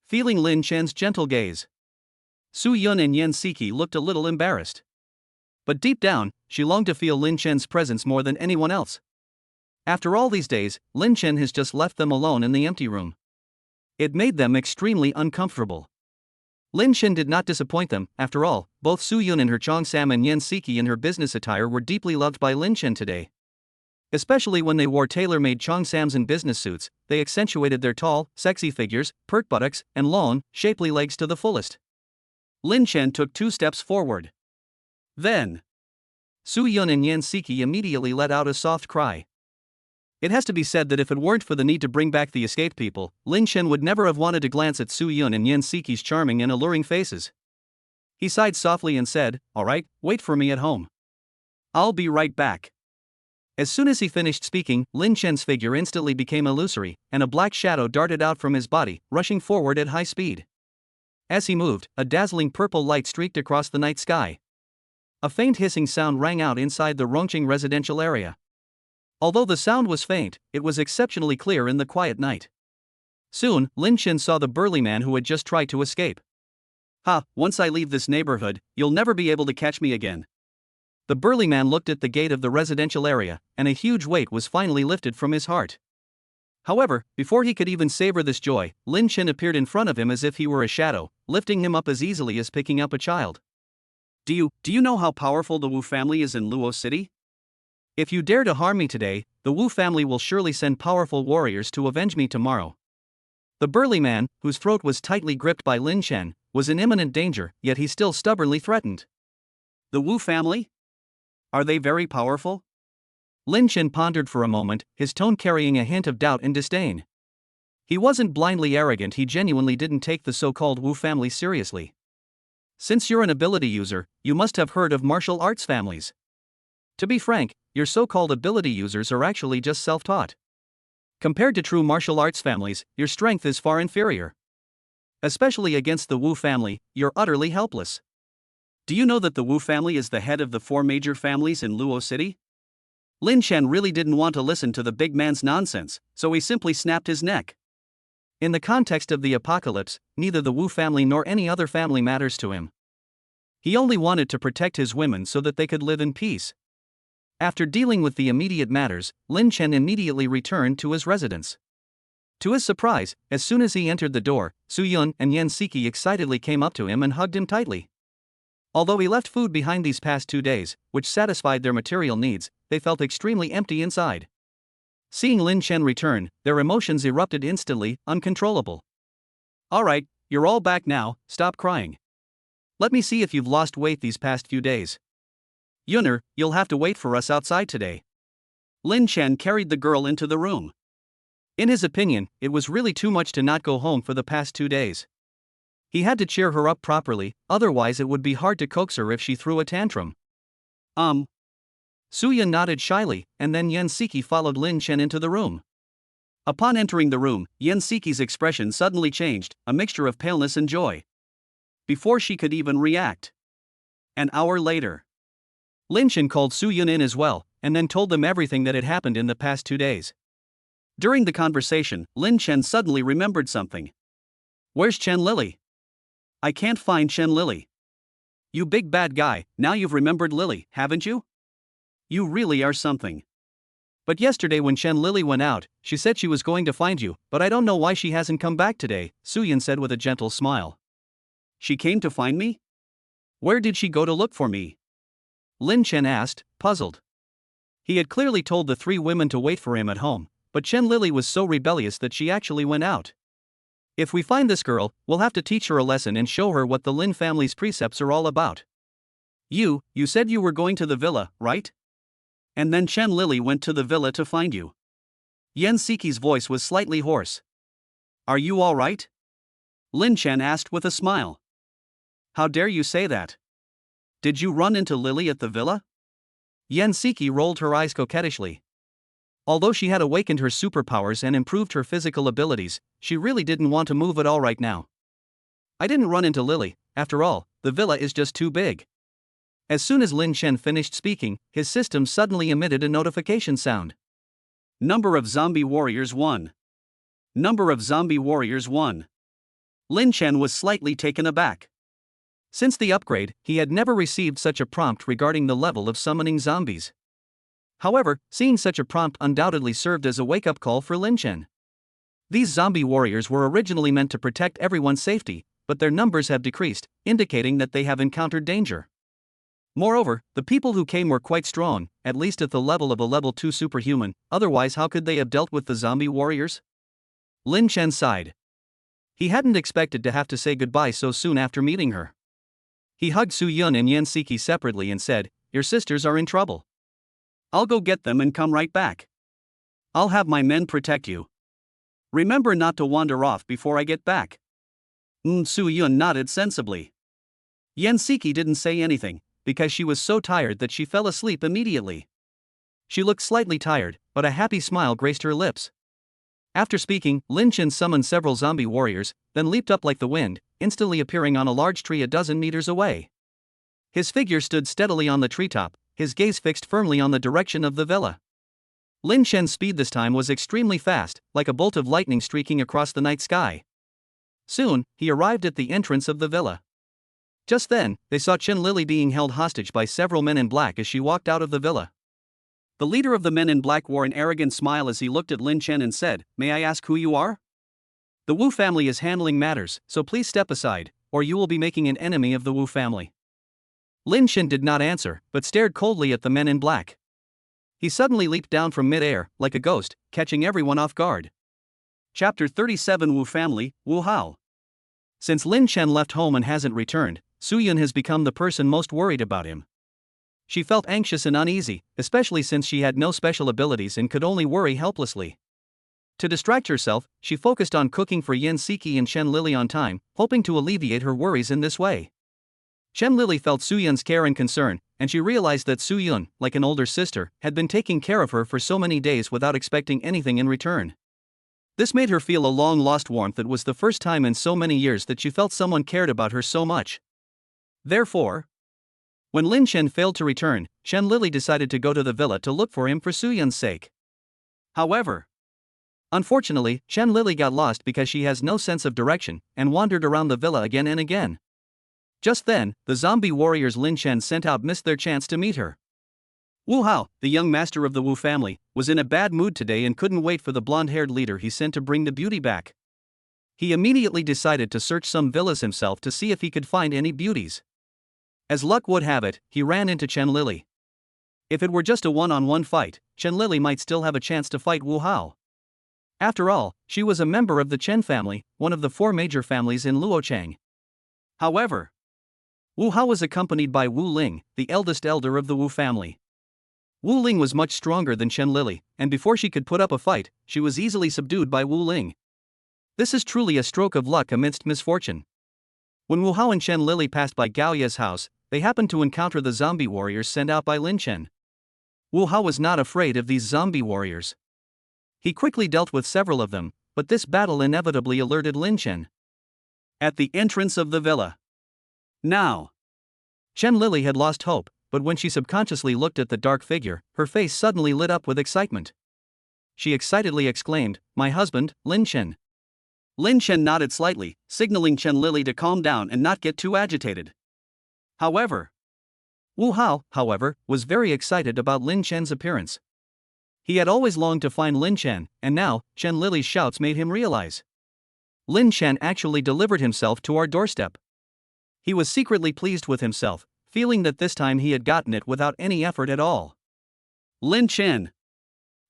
A: Feeling Lin Chen's gentle gaze, Su Yun and Yan Siki looked a little embarrassed. But deep down, she longed to feel Lin Chen's presence more than anyone else. After all these days, Lin Chen has just left them alone in the empty room. It made them extremely uncomfortable. Lin Chen did not disappoint them, after all, both Su Yun in her cheongsam and Yan Siki in her business attire were deeply loved by Lin Chen today. Especially when they wore tailor-made cheongsams and business suits, they accentuated their tall, sexy figures, pert buttocks, and long, shapely legs to the fullest. Lin Chen took 2 steps forward. Then, Su Yun and Yan Siki immediately let out a soft cry. It has to be said that if it weren't for the need to bring back the escaped people, Lin Chen would never have wanted to glance at Su Yun and Yan Siki's charming and alluring faces. He sighed softly and said, all right, wait for me at home. I'll be right back. As soon as he finished speaking, Lin Chen's figure instantly became illusory, and a black shadow darted out from his body, rushing forward at high speed. As he moved, a dazzling purple light streaked across the night sky. A faint hissing sound rang out inside the Rongqing residential area. Although the sound was faint, it was exceptionally clear in the quiet night. Soon, Lin Chen saw the burly man who had just tried to escape. "Ha, once I leave this neighborhood, you'll never be able to catch me again." The burly man looked at the gate of the residential area, and a huge weight was finally lifted from his heart. However, before he could even savor this joy, Lin Chen appeared in front of him as if he were a shadow, lifting him up as easily as picking up a child. Do you know how powerful the Wu family is in Luo City? If you dare to harm me today, the Wu family will surely send powerful warriors to avenge me tomorrow." The burly man, whose throat was tightly gripped by Lin Chen, was in imminent danger, yet he still stubbornly threatened. "The Wu family? Are they very powerful?" Lin Chen pondered for a moment, his tone carrying a hint of doubt and disdain. He wasn't blindly arrogant, he genuinely didn't take the so-called Wu family seriously. "Since you're an ability user, you must have heard of martial arts families. To be frank, your so-called ability users are actually just self-taught. Compared to true martial arts families, your strength is far inferior. Especially against the Wu family, you're utterly helpless. Do you know that the Wu family is the head of the 4 major families in Luo City?" Lin Chen really didn't want to listen to the big man's nonsense, so he simply snapped his neck. In the context of the apocalypse, neither the Wu family nor any other family matters to him. He only wanted to protect his women so that they could live in peace. After dealing with the immediate matters, Lin Chen immediately returned to his residence. To his surprise, as soon as he entered the door, Su Yun and Yan Siki excitedly came up to him and hugged him tightly. Although he left food behind these past 2 days, which satisfied their material needs, they felt extremely empty inside. Seeing Lin Chen return, their emotions erupted instantly, uncontrollable. "Alright, you're all back now, stop crying. Let me see if you've lost weight these past few days. Yunner, you'll have to wait for us outside today." Lin Chen carried the girl into the room. In his opinion, it was really too much to not go home for the past 2 days. He had to cheer her up properly, otherwise it would be hard to coax her if she threw a tantrum. Suya nodded shyly, and then Yan Siki followed Lin Chen into the room. Upon entering the room, Yan Siki's expression suddenly changed, a mixture of paleness and joy. Before she could even react. An hour later, Lin Chen called Su Yun in as well, and then told them everything that had happened in the past 2 days. During the conversation, Lin Chen suddenly remembered something. "Where's Chen Lily? I can't find Chen Lily." "You big bad guy, now you've remembered Lily, haven't you? You really are something. But yesterday when Chen Lily went out, she said she was going to find you, but I don't know why she hasn't come back today," Su Yun said with a gentle smile. "She came to find me? Where did she go to look for me?" Lin Chen asked, puzzled. He had clearly told the 3 women to wait for him at home, but Chen Lily was so rebellious that she actually went out. "If we find this girl, we'll have to teach her a lesson and show her what the Lin family's precepts are all about." You said you were going to the villa, right? And then Chen Lily went to the villa to find you." Yan Siki's voice was slightly hoarse. "Are you all right?" Lin Chen asked with a smile. "How dare you say that? Did you run into Lily at the villa?" Yan Siki rolled her eyes coquettishly. Although she had awakened her superpowers and improved her physical abilities, she really didn't want to move at all right now. "I didn't run into Lily, after all, the villa is just too big." As soon as Lin Chen finished speaking, his system suddenly emitted a notification sound. "Number of zombie warriors 1. Number of zombie warriors 1. Lin Chen was slightly taken aback. Since the upgrade, he had never received such a prompt regarding the level of summoning zombies. However, seeing such a prompt undoubtedly served as a wake-up call for Lin Chen. These zombie warriors were originally meant to protect everyone's safety, but their numbers have decreased, indicating that they have encountered danger. Moreover, the people who came were quite strong, at least at the level of a level 2 superhuman, otherwise how could they have dealt with the zombie warriors? Lin Chen sighed. He hadn't expected to have to say goodbye so soon after meeting her. He hugged Su Yun and Yan Siki separately and said, "Your sisters are in trouble. I'll go get them and come right back. I'll have my men protect you. Remember not to wander off before I get back." Su Yun nodded sensibly. Yan Siki didn't say anything, because she was so tired that she fell asleep immediately. She looked slightly tired, but a happy smile graced her lips. After speaking, Lin Chen summoned several zombie warriors, then leaped up like the wind, instantly appearing on a large tree a dozen meters away. His figure stood steadily on the treetop, his gaze fixed firmly on the direction of the villa. Lin Chen's speed this time was extremely fast, like a bolt of lightning streaking across the night sky. Soon, he arrived at the entrance of the villa. Just then, they saw Chen Lili being held hostage by several men in black as she walked out of the villa. The leader of the men in black wore an arrogant smile as he looked at Lin Chen and said, "May I ask who you are? The Wu family is handling matters, so please step aside, or you will be making an enemy of the Wu family." Lin Chen did not answer, but stared coldly at the men in black. He suddenly leaped down from mid-air, like a ghost, catching everyone off guard. Chapter 37 Wu Family, Wu Hao. Since Lin Chen left home and hasn't returned, Su Yun has become the person most worried about him. She felt anxious and uneasy, especially since she had no special abilities and could only worry helplessly. To distract herself, she focused on cooking for Yen Siki and Chen Lili on time, hoping to alleviate her worries in this way. Chen Lili felt Su Yun's care and concern, and she realized that Su Yun, like an older sister, had been taking care of her for so many days without expecting anything in return. This made her feel a long-lost warmth. It was the first time in so many years that she felt someone cared about her so much. Therefore, when Lin Chen failed to return, Chen Lili decided to go to the villa to look for him for Su Yun's sake. However, unfortunately, Chen Lili got lost because she has no sense of direction and wandered around the villa again and again. Just then, the zombie warriors Lin Chen sent out missed their chance to meet her. Wu Hao, the young master of the Wu family, was in a bad mood today and couldn't wait for the blonde-haired leader he sent to bring the beauty back. He immediately decided to search some villas himself to see if he could find any beauties. As luck would have it, he ran into Chen Lili. If it were just a one-on-one fight, Chen Lili might still have a chance to fight Wu Hao. After all, she was a member of the Chen family, one of the 4 major families in Luochang. However, Wu Hao was accompanied by Wu Ling, the eldest elder of the Wu family. Wu Ling was much stronger than Chen Lili, and before she could put up a fight, she was easily subdued by Wu Ling. This is truly a stroke of luck amidst misfortune. When Wu Hao and Chen Lili passed by Gao Ye's house, they happened to encounter the zombie warriors sent out by Lin Chen. Wu Hao was not afraid of these zombie warriors. He quickly dealt with several of them, but this battle inevitably alerted Lin Chen. At the entrance of the villa. Now, Chen Lili had lost hope, but when she subconsciously looked at the dark figure, her face suddenly lit up with excitement. She excitedly exclaimed, "My husband, Lin Chen." Lin Chen nodded slightly, signaling Chen Lili to calm down and not get too agitated. However, Wu Hao, was very excited about Lin Chen's appearance. He had always longed to find Lin Chen, and now, Chen Lili's shouts made him realize. Lin Chen actually delivered himself to our doorstep. He was secretly pleased with himself, feeling that this time he had gotten it without any effort at all. Lin Chen.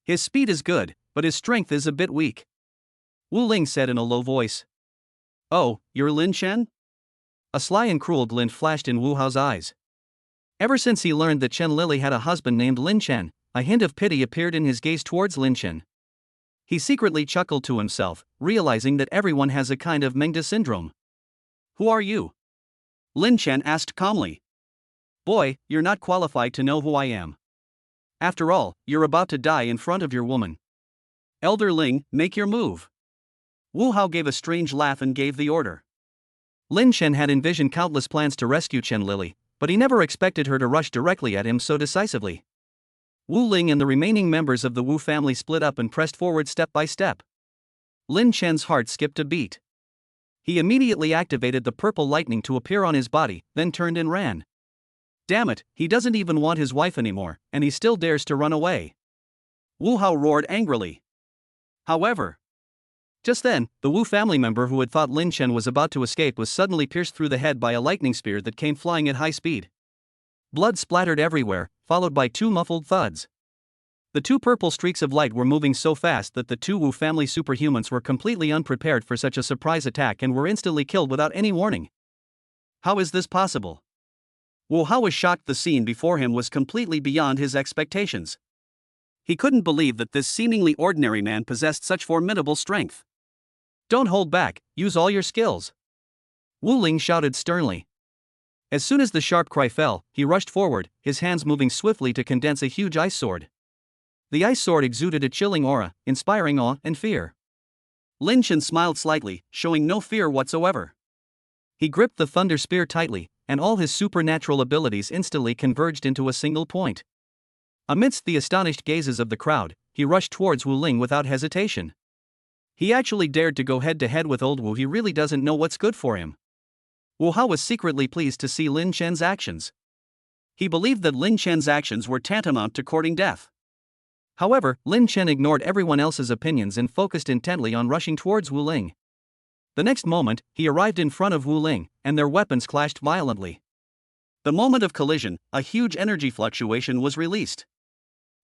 A: His speed is good, but his strength is a bit weak. Wu Ling said in a low voice. "Oh, you're Lin Chen?" A sly and cruel glint flashed in Wu Hao's eyes. Ever since he learned that Chen Lili had a husband named Lin Chen, a hint of pity appeared in his gaze towards Lin Chen. He secretly chuckled to himself, realizing that everyone has a kind of Mengda syndrome. "Who are you?" Lin Chen asked calmly. "Boy, you're not qualified to know who I am. After all, you're about to die in front of your woman. Elder Ling, make your move." Wu Hao gave a strange laugh and gave the order. Lin Chen had envisioned countless plans to rescue Chen Lili, but he never expected her to rush directly at him so decisively. Wu Ling and the remaining members of the Wu family split up and pressed forward step by step. Lin Chen's heart skipped a beat. He immediately activated the purple lightning to appear on his body, then turned and ran. Damn it, he doesn't even want his wife anymore, and he still dares to run away. Wu Hao roared angrily. However, just then, the Wu family member who had thought Lin Chen was about to escape was suddenly pierced through the head by a lightning spear that came flying at high speed. Blood splattered everywhere, followed by 2 muffled thuds. The 2 purple streaks of light were moving so fast that the 2 Wu family superhumans were completely unprepared for such a surprise attack and were instantly killed without any warning. How is this possible? Wu Hao was shocked. The scene before him was completely beyond his expectations. He couldn't believe that this seemingly ordinary man possessed such formidable strength. "Don't hold back, use all your skills," Wu Ling shouted sternly. As soon as the sharp cry fell, he rushed forward, his hands moving swiftly to condense a huge ice sword. The ice sword exuded a chilling aura, inspiring awe and fear. Lin Chen smiled slightly, showing no fear whatsoever. He gripped the thunder spear tightly, and all his supernatural abilities instantly converged into a single point. Amidst the astonished gazes of the crowd, he rushed towards Wu Ling without hesitation. He actually dared to go head-to-head with old Wu. He really doesn't know what's good for him. Wu Hao was secretly pleased to see Lin Chen's actions. He believed that Lin Chen's actions were tantamount to courting death. However, Lin Chen ignored everyone else's opinions and focused intently on rushing towards Wu Ling. The next moment, he arrived in front of Wu Ling, and their weapons clashed violently. The moment of collision, a huge energy fluctuation was released.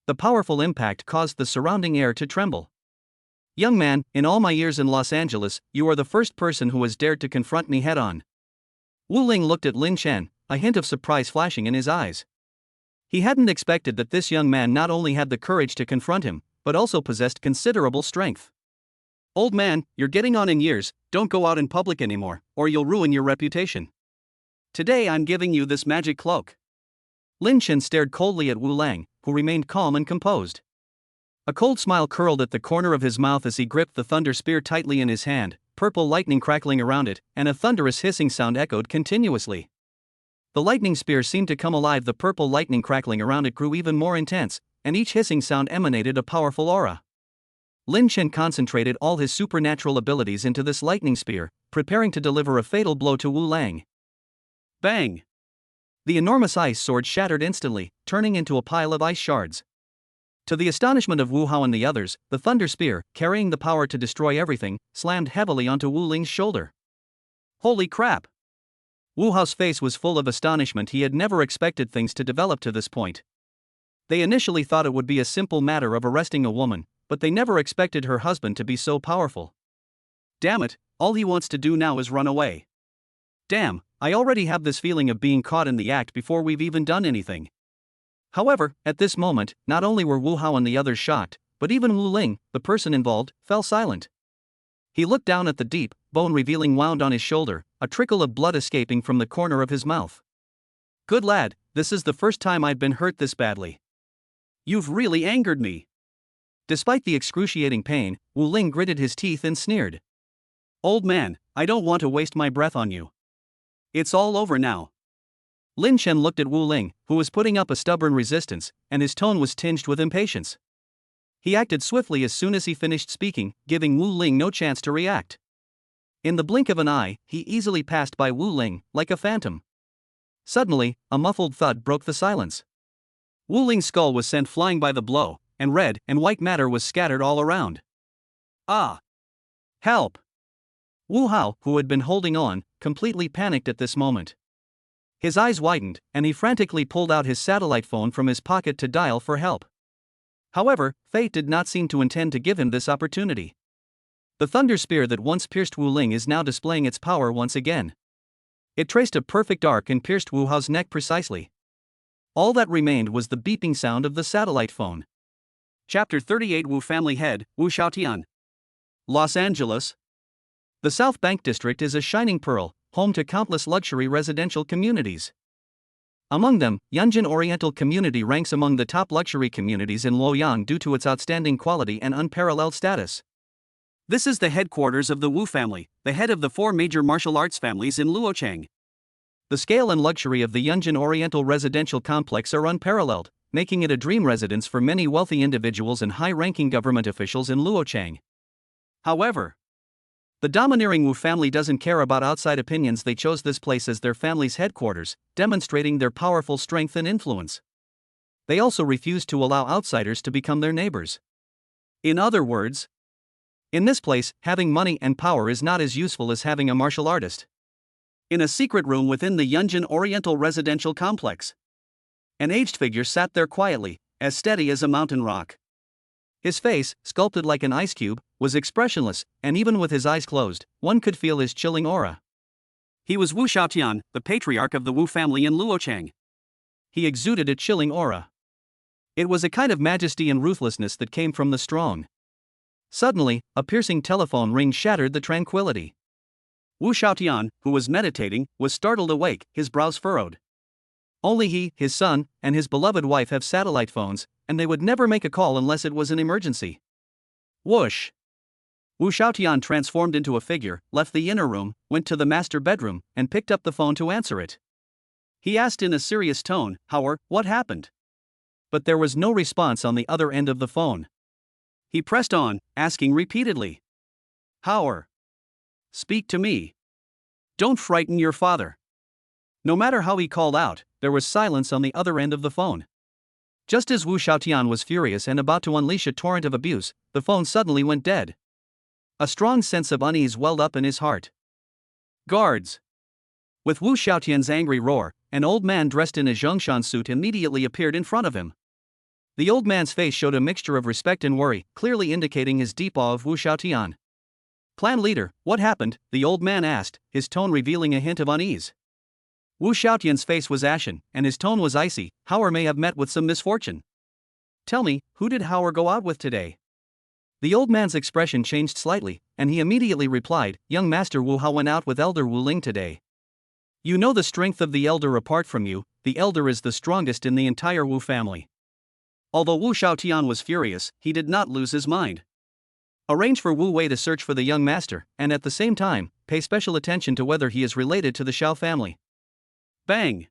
A: The powerful impact caused the surrounding air to tremble. "Young man, in all my years in Los Angeles, you are the first person who has dared to confront me head-on." Wu Ling looked at Lin Chen, a hint of surprise flashing in his eyes. He hadn't expected that this young man not only had the courage to confront him, but also possessed considerable strength. "Old man, you're getting on in years, don't go out in public anymore, or you'll ruin your reputation. Today I'm giving you this magic cloak." Lin Chen stared coldly at Wu Lang, who remained calm and composed. A cold smile curled at the corner of his mouth as he gripped the thunder spear tightly in his hand, purple lightning crackling around it, and a thunderous hissing sound echoed continuously. The lightning spear seemed to come alive. The purple lightning crackling around it grew even more intense, and each hissing sound emanated a powerful aura. Lin Chen concentrated all his supernatural abilities into this lightning spear, preparing to deliver a fatal blow to Wu Lang. Bang! The enormous ice sword shattered instantly, turning into a pile of ice shards. To the astonishment of Wu Hao and the others, the thunder spear, carrying the power to destroy everything, slammed heavily onto Wu Ling's shoulder. Holy crap! Wu Hao's face was full of astonishment. He had never expected things to develop to this point. They initially thought it would be a simple matter of arresting a woman, but they never expected her husband to be so powerful. Damn it, all he wants to do now is run away. Damn, I already have this feeling of being caught in the act before we've even done anything. However, at this moment, not only were Wu Hao and the others shocked, but even Wu Ling, the person involved, fell silent. He looked down at the deep, bone-revealing wound on his shoulder, a trickle of blood escaping from the corner of his mouth. "Good lad, this is the first time I've been hurt this badly. You've really angered me." Despite the excruciating pain, Wu Ling gritted his teeth and sneered. "Old man, I don't want to waste my breath on you. It's all over now." Lin Chen looked at Wu Ling, who was putting up a stubborn resistance, and his tone was tinged with impatience. He acted swiftly as soon as he finished speaking, giving Wu Ling no chance to react. In the blink of an eye, he easily passed by Wu Ling, like a phantom. Suddenly, a muffled thud broke the silence. Wu Ling's skull was sent flying by the blow, and red and white matter was scattered all around. "Ah! Help!" Wu Hao, who had been holding on, completely panicked at this moment. His eyes widened, and he frantically pulled out his satellite phone from his pocket to dial for help. However, fate did not seem to intend to give him this opportunity. The thunder spear that once pierced Wu Ling is now displaying its power once again. It traced a perfect arc and pierced Wu Hao's neck precisely. All that remained was the beeping sound of the satellite phone. Chapter 38 Wu Family Head, Wu Xiaotian. Los Angeles. The South Bank District is a shining pearl, home to countless luxury residential communities. Among them, Yunjin Oriental Community ranks among the top luxury communities in Luoyang due to its outstanding quality and unparalleled status. This is the headquarters of the Wu family, the head of the 4 major martial arts families in Luocheng. The scale and luxury of the Yunjin Oriental residential complex are unparalleled, making it a dream residence for many wealthy individuals and high-ranking government officials in Luocheng. However, the domineering Wu family doesn't care about outside opinions. They chose this place as their family's headquarters, demonstrating their powerful strength and influence. They also refuse to allow outsiders to become their neighbors. In other words, in this place, having money and power is not as useful as having a martial artist. In a secret room within the Yunjin Oriental residential complex, an aged figure sat there quietly, as steady as a mountain rock. His face, sculpted like an ice cube, was expressionless, and even with his eyes closed, one could feel his chilling aura. He was Wu Xiaotian, the patriarch of the Wu family in Luocheng. He exuded a chilling aura. It was a kind of majesty and ruthlessness that came from the strong. Suddenly, a piercing telephone ring shattered the tranquility. Wu Xiaotian, who was meditating, was startled awake, his brows furrowed. Only he, his son, and his beloved wife have satellite phones, and they would never make a call unless it was an emergency. Whoosh! Wu Xiaotian transformed into a figure, left the inner room, went to the master bedroom, and picked up the phone to answer it. He asked in a serious tone, "What happened?" But there was no response on the other end of the phone. He pressed on, asking repeatedly. Howard. Speak to me. Don't frighten your father. No matter how he called out, there was silence on the other end of the phone. Just as Wu Xiaotian was furious and about to unleash a torrent of abuse, the phone suddenly went dead. A strong sense of unease welled up in his heart. Guards! With Wu Xiaotian's angry roar, an old man dressed in a Zhongshan suit immediately appeared in front of him. The old man's face showed a mixture of respect and worry, clearly indicating his deep awe of Wu Xiaotian. Clan leader, what happened? The old man asked, his tone revealing a hint of unease. Wu Xiaotian's face was ashen, and his tone was icy. Howard may have met with some misfortune. Tell me, who did Howard go out with today? The old man's expression changed slightly, and he immediately replied, Young Master Wu Hao went out with Elder Wu Ling today. You know the strength of the elder apart from you, the elder is the strongest in the entire Wu family. Although Wu Xiaotian was furious, he did not lose his mind. Arrange for Wu Wei to search for the young master, and at the same time, pay special attention to whether he is related to the Xiao family. Bang!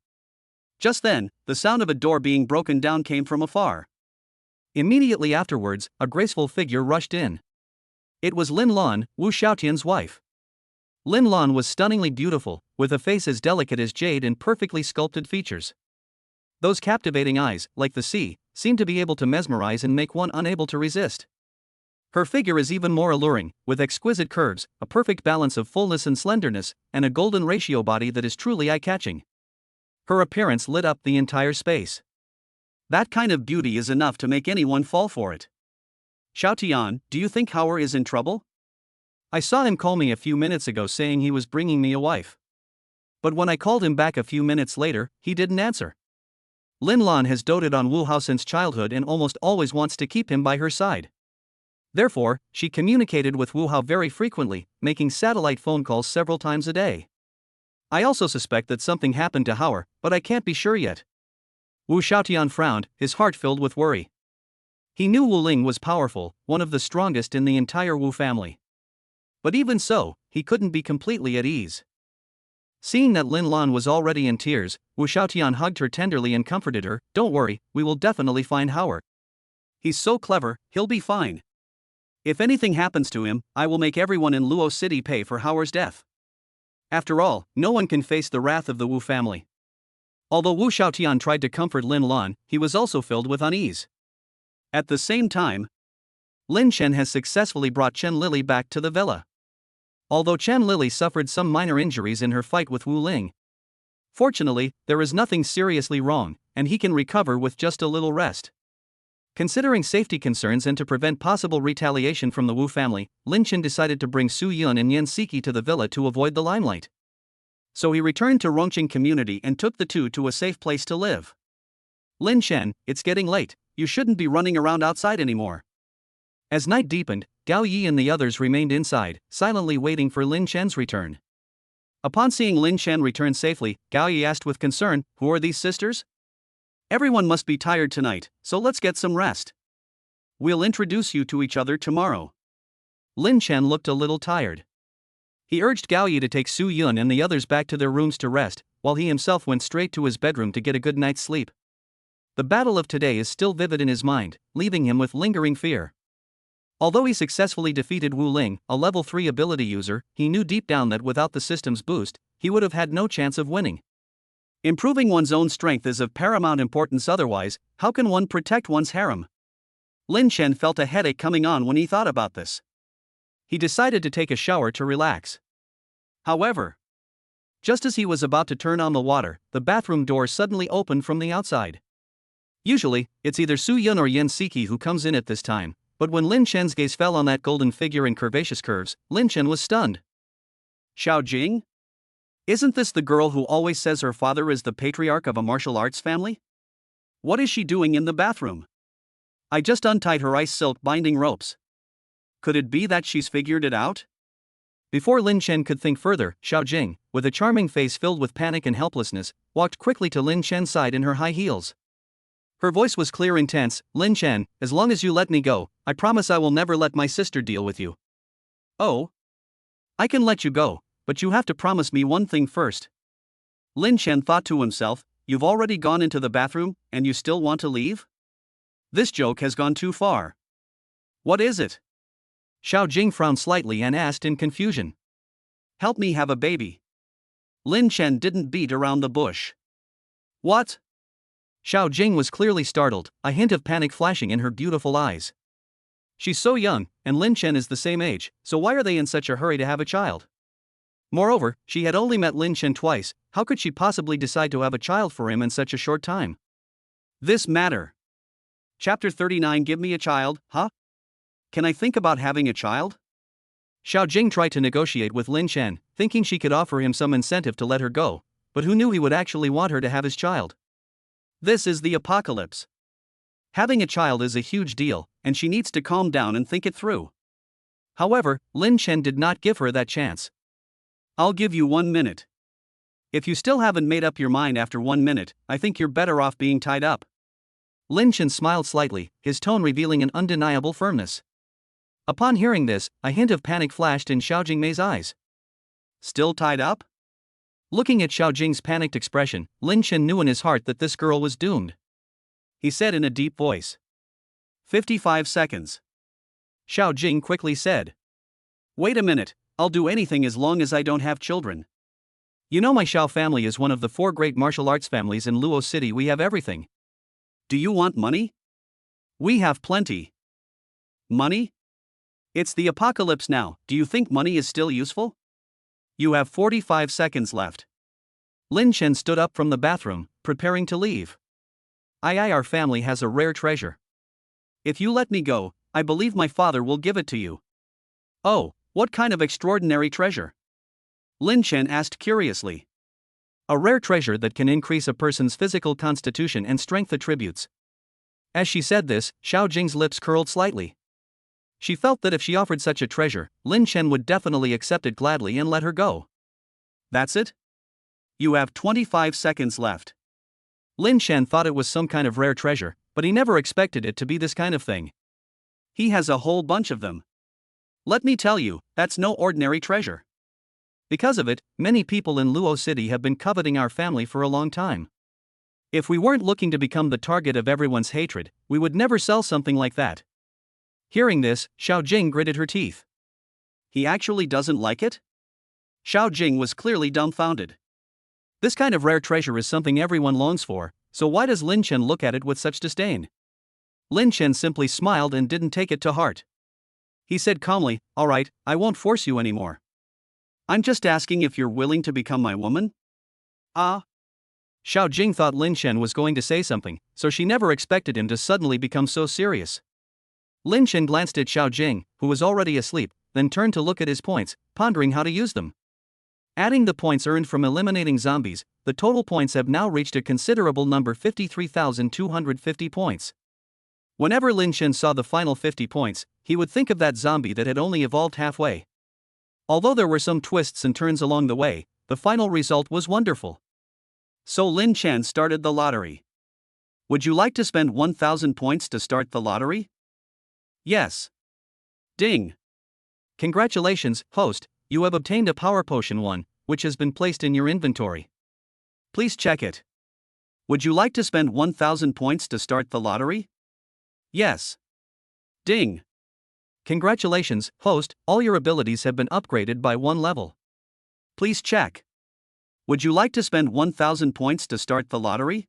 A: Just then, the sound of a door being broken down came from afar. Immediately afterwards, a graceful figure rushed in. It was Lin Lan, Wu Xiaotian's wife. Lin Lan was stunningly beautiful, with a face as delicate as jade and perfectly sculpted features. Those captivating eyes, like the sea, seemed to be able to mesmerize and make one unable to resist. Her figure is even more alluring, with exquisite curves, a perfect balance of fullness and slenderness, and a golden ratio body that is truly eye-catching. Her appearance lit up the entire space. That kind of beauty is enough to make anyone fall for it. Xiaotian, do you think Howard is in trouble? I saw him call me a few minutes ago saying he was bringing me a wife. But when I called him back a few minutes later, he didn't answer. Lin Lan has doted on Wu Hao since childhood and almost always wants to keep him by her side. Therefore, she communicated with Wu Hao very frequently, making satellite phone calls several times a day. I also suspect that something happened to Howard, but I can't be sure yet. Wu Xiaotian frowned, his heart filled with worry. He knew Wu Ling was powerful, one of the strongest in the entire Wu family. But even so, he couldn't be completely at ease. Seeing that Lin Lan was already in tears, Wu Xiaotian hugged her tenderly and comforted her. Don't worry, we will definitely find Howard. He's so clever, he'll be fine. If anything happens to him, I will make everyone in Luo City pay for Howard's death. After all, no one can face the wrath of the Wu family. Although Wu Xiaotian tried to comfort Lin Lan, he was also filled with unease. At the same time, Lin Chen has successfully brought Chen Lili back to the villa. Although Chen Lili suffered some minor injuries in her fight with Wu Ling. Fortunately, there is nothing seriously wrong, and he can recover with just a little rest. Considering safety concerns and to prevent possible retaliation from the Wu family, Lin Chen decided to bring Su Yun and Yan Siki to the villa to avoid the limelight. So he returned to Rongqing community and took the two to a safe place to live. Lin Chen, it's getting late, you shouldn't be running around outside anymore. As night deepened, Gao Yi and the others remained inside, silently waiting for Lin Chen's return. Upon seeing Lin Chen return safely, Gao Yi asked with concern, Who are these sisters? Everyone must be tired tonight, so let's get some rest. We'll introduce you to each other tomorrow. Lin Chen looked a little tired. He urged Gao Yi to take Su Yun and the others back to their rooms to rest, while he himself went straight to his bedroom to get a good night's sleep. The battle of today is still vivid in his mind, leaving him with lingering fear. Although he successfully defeated Wu Ling, a level 3 ability user, he knew deep down that without the system's boost, he would have had no chance of winning. Improving one's own strength is of paramount importance, otherwise, how can one protect one's harem? Lin Chen felt a headache coming on when he thought about this. He decided to take a shower to relax. However, just as he was about to turn on the water, the bathroom door suddenly opened from the outside. Usually, it's either Su Yun or Yan Siki who comes in at this time, but when Lin Chen's gaze fell on that golden figure in curvaceous curves, Lin Chen was stunned. Xiao Jing? Isn't this the girl who always says her father is the patriarch of a martial arts family? What is she doing in the bathroom? I just untied her ice silk binding ropes. Could it be that she's figured it out? Before Lin Chen could think further, Xiao Jing, with a charming face filled with panic and helplessness, walked quickly to Lin Chen's side in her high heels. Her voice was clear and tense. Lin Chen, as long as you let me go, I promise I will never let my sister deal with you. Oh? I can let you go, but you have to promise me one thing first. Lin Chen thought to himself, you've already gone into the bathroom, and you still want to leave? This joke has gone too far. What is it? Xiao Jing frowned slightly and asked in confusion. Help me have a baby. Lin Chen didn't beat around the bush. What? Xiao Jing was clearly startled, a hint of panic flashing in her beautiful eyes. She's so young, and Lin Chen is the same age, so why are they in such a hurry to have a child? Moreover, she had only met Lin Chen twice, how could she possibly decide to have a child for him in such a short time? This matter. Chapter 39. Give me a child, huh? Can I think about having a child? Xiao Jing tried to negotiate with Lin Chen, thinking she could offer him some incentive to let her go, but who knew he would actually want her to have his child? This is the apocalypse. Having a child is a huge deal, and she needs to calm down and think it through. However, Lin Chen did not give her that chance. I'll give you 1 minute. If you still haven't made up your mind after 1 minute, I think you're better off being tied up. Lin Chen smiled slightly, his tone revealing an undeniable firmness. Upon hearing this, a hint of panic flashed in Xiao Jingmei's eyes. Still tied up? Looking at Xiao Jing's panicked expression, Lin Chen knew in his heart that this girl was doomed. He said in a deep voice. 55 seconds. Xiao Jing quickly said. Wait a minute, I'll do anything as long as I don't have children. You know my Xiao family is one of the 4 great martial arts families in Luo City. We have everything. Do you want money? We have plenty. Money? It's the apocalypse now, do you think money is still useful? You have 45 seconds left. Lin Chen stood up from the bathroom, preparing to leave. Our family has a rare treasure. If you let me go, I believe my father will give it to you. Oh, what kind of extraordinary treasure? Lin Chen asked curiously. A rare treasure that can increase a person's physical constitution and strength attributes. As she said this, Xiao Jing's lips curled slightly. She felt that if she offered such a treasure, Lin Chen would definitely accept it gladly and let her go. That's it? You have 25 seconds left. Lin Chen thought it was some kind of rare treasure, but he never expected it to be this kind of thing. He has a whole bunch of them. Let me tell you, that's no ordinary treasure. Because of it, many people in Luo City have been coveting our family for a long time. If we weren't looking to become the target of everyone's hatred, we would never sell something like that. Hearing this, Xiao Jing gritted her teeth. He actually doesn't like it? Xiao Jing was clearly dumbfounded. This kind of rare treasure is something everyone longs for, so why does Lin Chen look at it with such disdain? Lin Chen simply smiled and didn't take it to heart. He said calmly, all right, I won't force you anymore. I'm just asking if you're willing to become my woman? Ah. Xiao Jing thought Lin Chen was going to say something, so she never expected him to suddenly become so serious. Lin Chen glanced at Xiao Jing, who was already asleep, then turned to look at his points, pondering how to use them. Adding the points earned from eliminating zombies, the total points have now reached a considerable number: 53,250 points. Whenever Lin Chen saw the final 50 points, he would think of that zombie that had only evolved halfway. Although there were some twists and turns along the way, the final result was wonderful. So Lin Chen started the lottery. Would you like to spend 1,000 points to start the lottery? Yes. Ding. Congratulations, host, you have obtained a power potion 1, which has been placed in your inventory. Please check it. Would you like to spend 1,000 points to start the lottery? Yes. Ding. Congratulations, host, all your abilities have been upgraded by 1 level. Please check. Would you like to spend 1,000 points to start the lottery?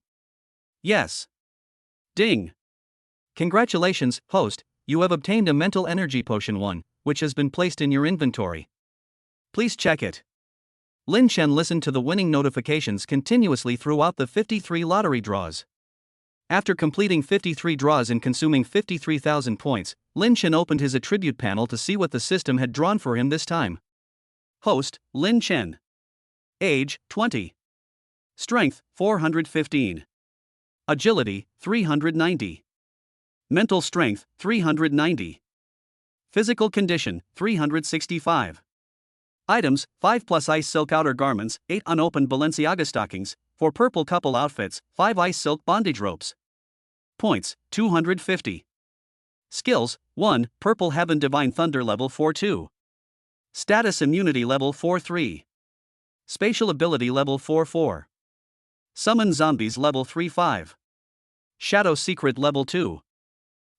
A: Yes. Ding. Congratulations, host, you have obtained a mental energy potion 1, which has been placed in your inventory. Please check it. Lin Chen listened to the winning notifications continuously throughout the 53 lottery draws. After completing 53 draws and consuming 53,000 points, Lin Chen opened his attribute panel to see what the system had drawn for him this time. Host, Lin Chen. Age, 20. Strength, 415. Agility, 390. Mental strength, 390. Physical condition, 365. Items, 5 plus ice silk outer garments, 8 unopened Balenciaga stockings, 4 purple couple outfits, 5 ice silk bondage ropes. Points, 250. Skills, 1, Purple Heaven Divine Thunder level 4-2. Status Immunity level 4-3. Spatial Ability level 4-4. Summon Zombies level 3-5. Shadow Secret level 2.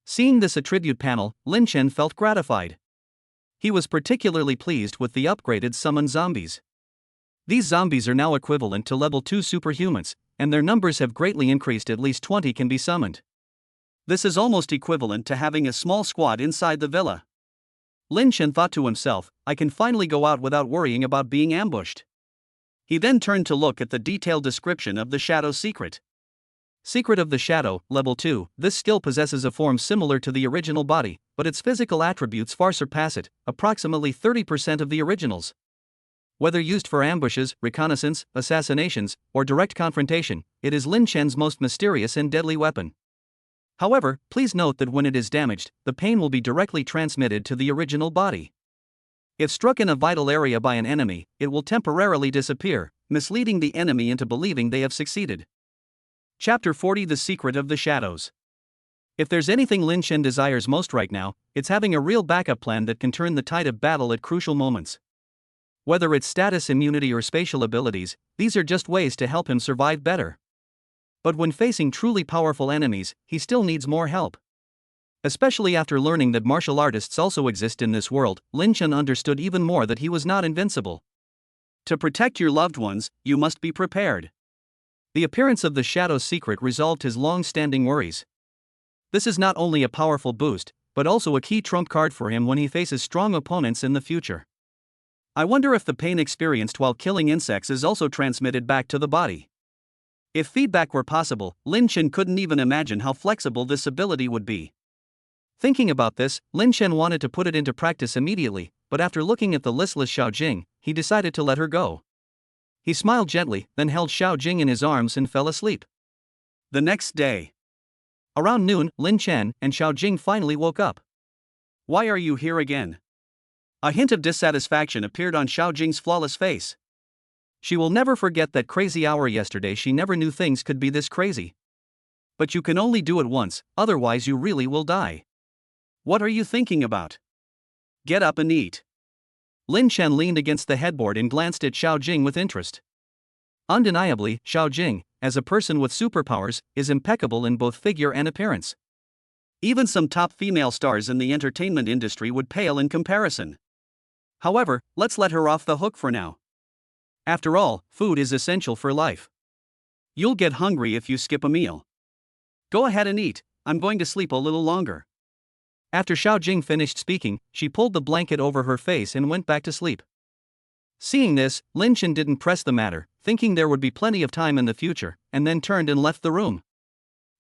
A: Seeing this attribute panel, Lin Chen felt gratified. He was particularly pleased with the upgraded summoned zombies. These zombies are now equivalent to level 2 superhumans, and their numbers have greatly increased. At least 20 can be summoned. This is almost equivalent to having a small squad inside the villa. Lin Chen thought to himself, I can finally go out without worrying about being ambushed. He then turned to look at the detailed description of the Shadow's secret. Secret of the Shadow, Level 2, this skill possesses a form similar to the original body, but its physical attributes far surpass it, approximately 30% of the original's. Whether used for ambushes, reconnaissance, assassinations, or direct confrontation, it is Lin Chen's most mysterious and deadly weapon. However, please note that when it is damaged, the pain will be directly transmitted to the original body. If struck in a vital area by an enemy, it will temporarily disappear, misleading the enemy into believing they have succeeded. Chapter 40 The Secret of the Shadows. If there's anything Lin Chen desires most right now, it's having a real backup plan that can turn the tide of battle at crucial moments. Whether it's status immunity or spatial abilities, these are just ways to help him survive better. But when facing truly powerful enemies, he still needs more help. Especially after learning that martial artists also exist in this world, Lin Chen understood even more that he was not invincible. To protect your loved ones, you must be prepared. The appearance of the Shadow's secret resolved his long-standing worries. This is not only a powerful boost, but also a key trump card for him when he faces strong opponents in the future. I wonder if the pain experienced while killing insects is also transmitted back to the body. If feedback were possible, Lin Chen couldn't even imagine how flexible this ability would be. Thinking about this, Lin Chen wanted to put it into practice immediately, but after looking at the listless Xiao Jing, he decided to let her go. He smiled gently, then held Xiao Jing in his arms and fell asleep. The next day. Around noon, Lin Chen and Xiao Jing finally woke up. Why are you here again? A hint of dissatisfaction appeared on Xiao Jing's flawless face. She will never forget that crazy hour yesterday. She never knew things could be this crazy. But you can only do it once, otherwise you really will die. What are you thinking about? Get up and eat. Lin Chen leaned against the headboard and glanced at Xiao Jing with interest. Undeniably, Xiao Jing, as a person with superpowers, is impeccable in both figure and appearance. Even some top female stars in the entertainment industry would pale in comparison. However, let's let her off the hook for now. After all, food is essential for life. You'll get hungry if you skip a meal. Go ahead and eat, I'm going to sleep a little longer. After Xiao Jing finished speaking, she pulled the blanket over her face and went back to sleep. Seeing this, Lin Chen didn't press the matter, thinking there would be plenty of time in the future, and then turned and left the room.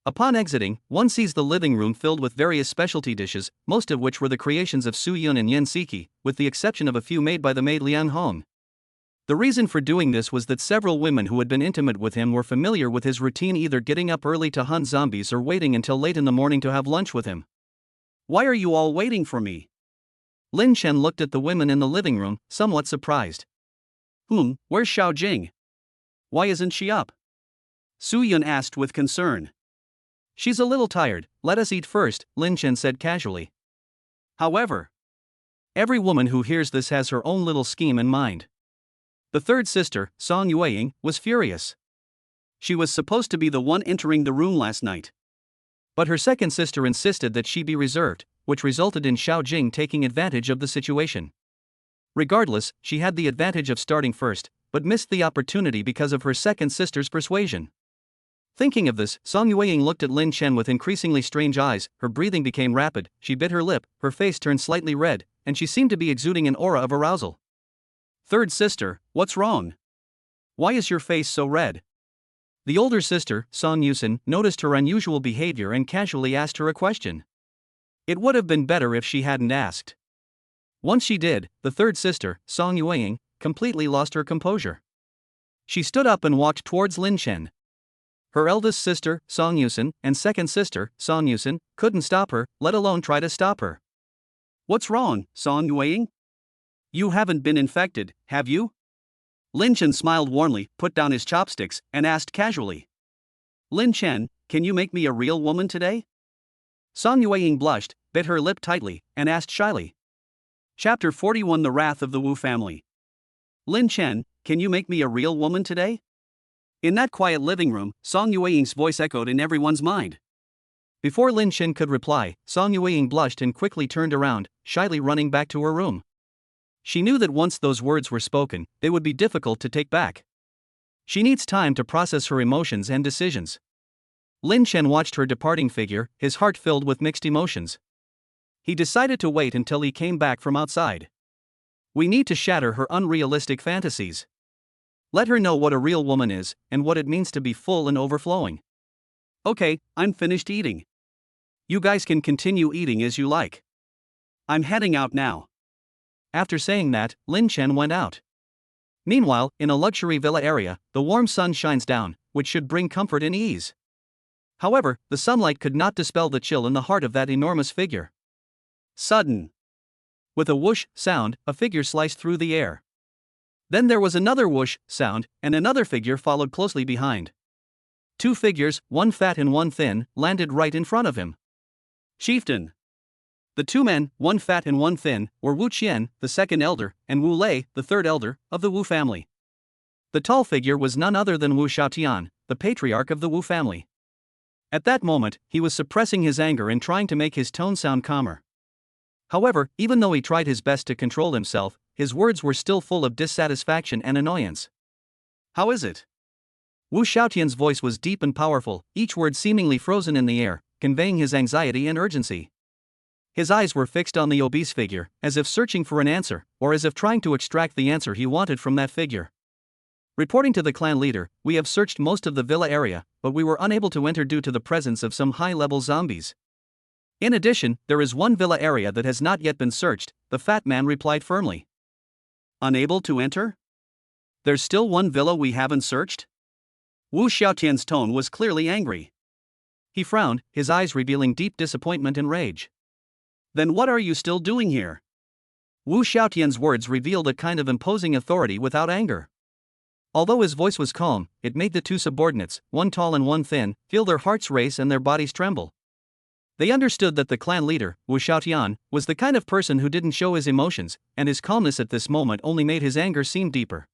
A: Upon exiting, one sees the living room filled with various specialty dishes, most of which were the creations of Su Yun and Yen Siki, with the exception of a few made by the maid Liang Hong. The reason for doing this was that several women who had been intimate with him were familiar with his routine, either getting up early to hunt zombies or waiting until late in the morning to have lunch with him. Why are you all waiting for me? Lin Chen looked at the women in the living room, somewhat surprised. Where's Xiao Jing? Why isn't she up? Su Yun asked with concern. She's a little tired, let us eat first, Lin Chen said casually. However, every woman who hears this has her own little scheme in mind. The third sister, Song Yueying, was furious. She was supposed to be the one entering the room last night. But her second sister insisted that she be reserved, which resulted in Xiao Jing taking advantage of the situation. Regardless, she had the advantage of starting first, but missed the opportunity because of her second sister's persuasion. Thinking of this, Song Yueying looked at Lin Chen with increasingly strange eyes, her breathing became rapid, she bit her lip, her face turned slightly red, and she seemed to be exuding an aura of arousal. Third sister, what's wrong? Why is your face so red? The older sister, Song Yusin, noticed her unusual behavior and casually asked her a question. It would have been better if she hadn't asked. Once she did, the third sister, Song Yueying, completely lost her composure. She stood up and walked towards Lin Chen. Her eldest sister, Song Yusin, and second sister, Song Yusin, couldn't stop her, let alone try to stop her. What's wrong, Song Yueying? You haven't been infected, have you? Lin Chen smiled warmly, put down his chopsticks, and asked casually. Lin Chen, can you make me a real woman today? Song Yueying blushed, bit her lip tightly, and asked shyly. Chapter 41 The Wrath of the Wu Family. Lin Chen, can you make me a real woman today? In that quiet living room, Song Yueying's voice echoed in everyone's mind. Before Lin Chen could reply, Song Yueying blushed and quickly turned around, shyly running back to her room. She knew that once those words were spoken, they would be difficult to take back. She needs time to process her emotions and decisions. Lin Chen watched her departing figure, his heart filled with mixed emotions. He decided to wait until he came back from outside. We need to shatter her unrealistic fantasies. Let her know what a real woman is, and what it means to be full and overflowing. Okay, I'm finished eating. You guys can continue eating as you like. I'm heading out now. After saying that, Lin Chen went out. Meanwhile, in a luxury villa area, the warm sun shines down, which should bring comfort and ease. However, the sunlight could not dispel the chill in the heart of that enormous figure. Sudden. With a whoosh sound, a figure sliced through the air. Then there was another whoosh sound, and another figure followed closely behind. Two figures, one fat and one thin, landed right in front of him. Chieftain. The two men, one fat and one thin, were Wu Qian, the second elder, and Wu Lei, the third elder, of the Wu family. The tall figure was none other than Wu Xiaotian, the patriarch of the Wu family. At that moment, he was suppressing his anger and trying to make his tone sound calmer. However, even though he tried his best to control himself, his words were still full of dissatisfaction and annoyance. How is it? Wu Xiaotian's voice was deep and powerful, each word seemingly frozen in the air, conveying his anxiety and urgency. His eyes were fixed on the obese figure, as if searching for an answer, or as if trying to extract the answer he wanted from that figure. Reporting to the clan leader, we have searched most of the villa area, but we were unable to enter due to the presence of some high-level zombies. In addition, there is one villa area that has not yet been searched, the fat man replied firmly. Unable to enter? There's still one villa we haven't searched? Wu Xiaotian's tone was clearly angry. He frowned, his eyes revealing deep disappointment and rage. Then what are you still doing here? Wu Xiaotian's words revealed a kind of imposing authority without anger. Although his voice was calm, it made the two subordinates, one tall and one thin, feel their hearts race and their bodies tremble. They understood that the clan leader, Wu Xiaotian, was the kind of person who didn't show his emotions, and his calmness at this moment only made his anger seem deeper.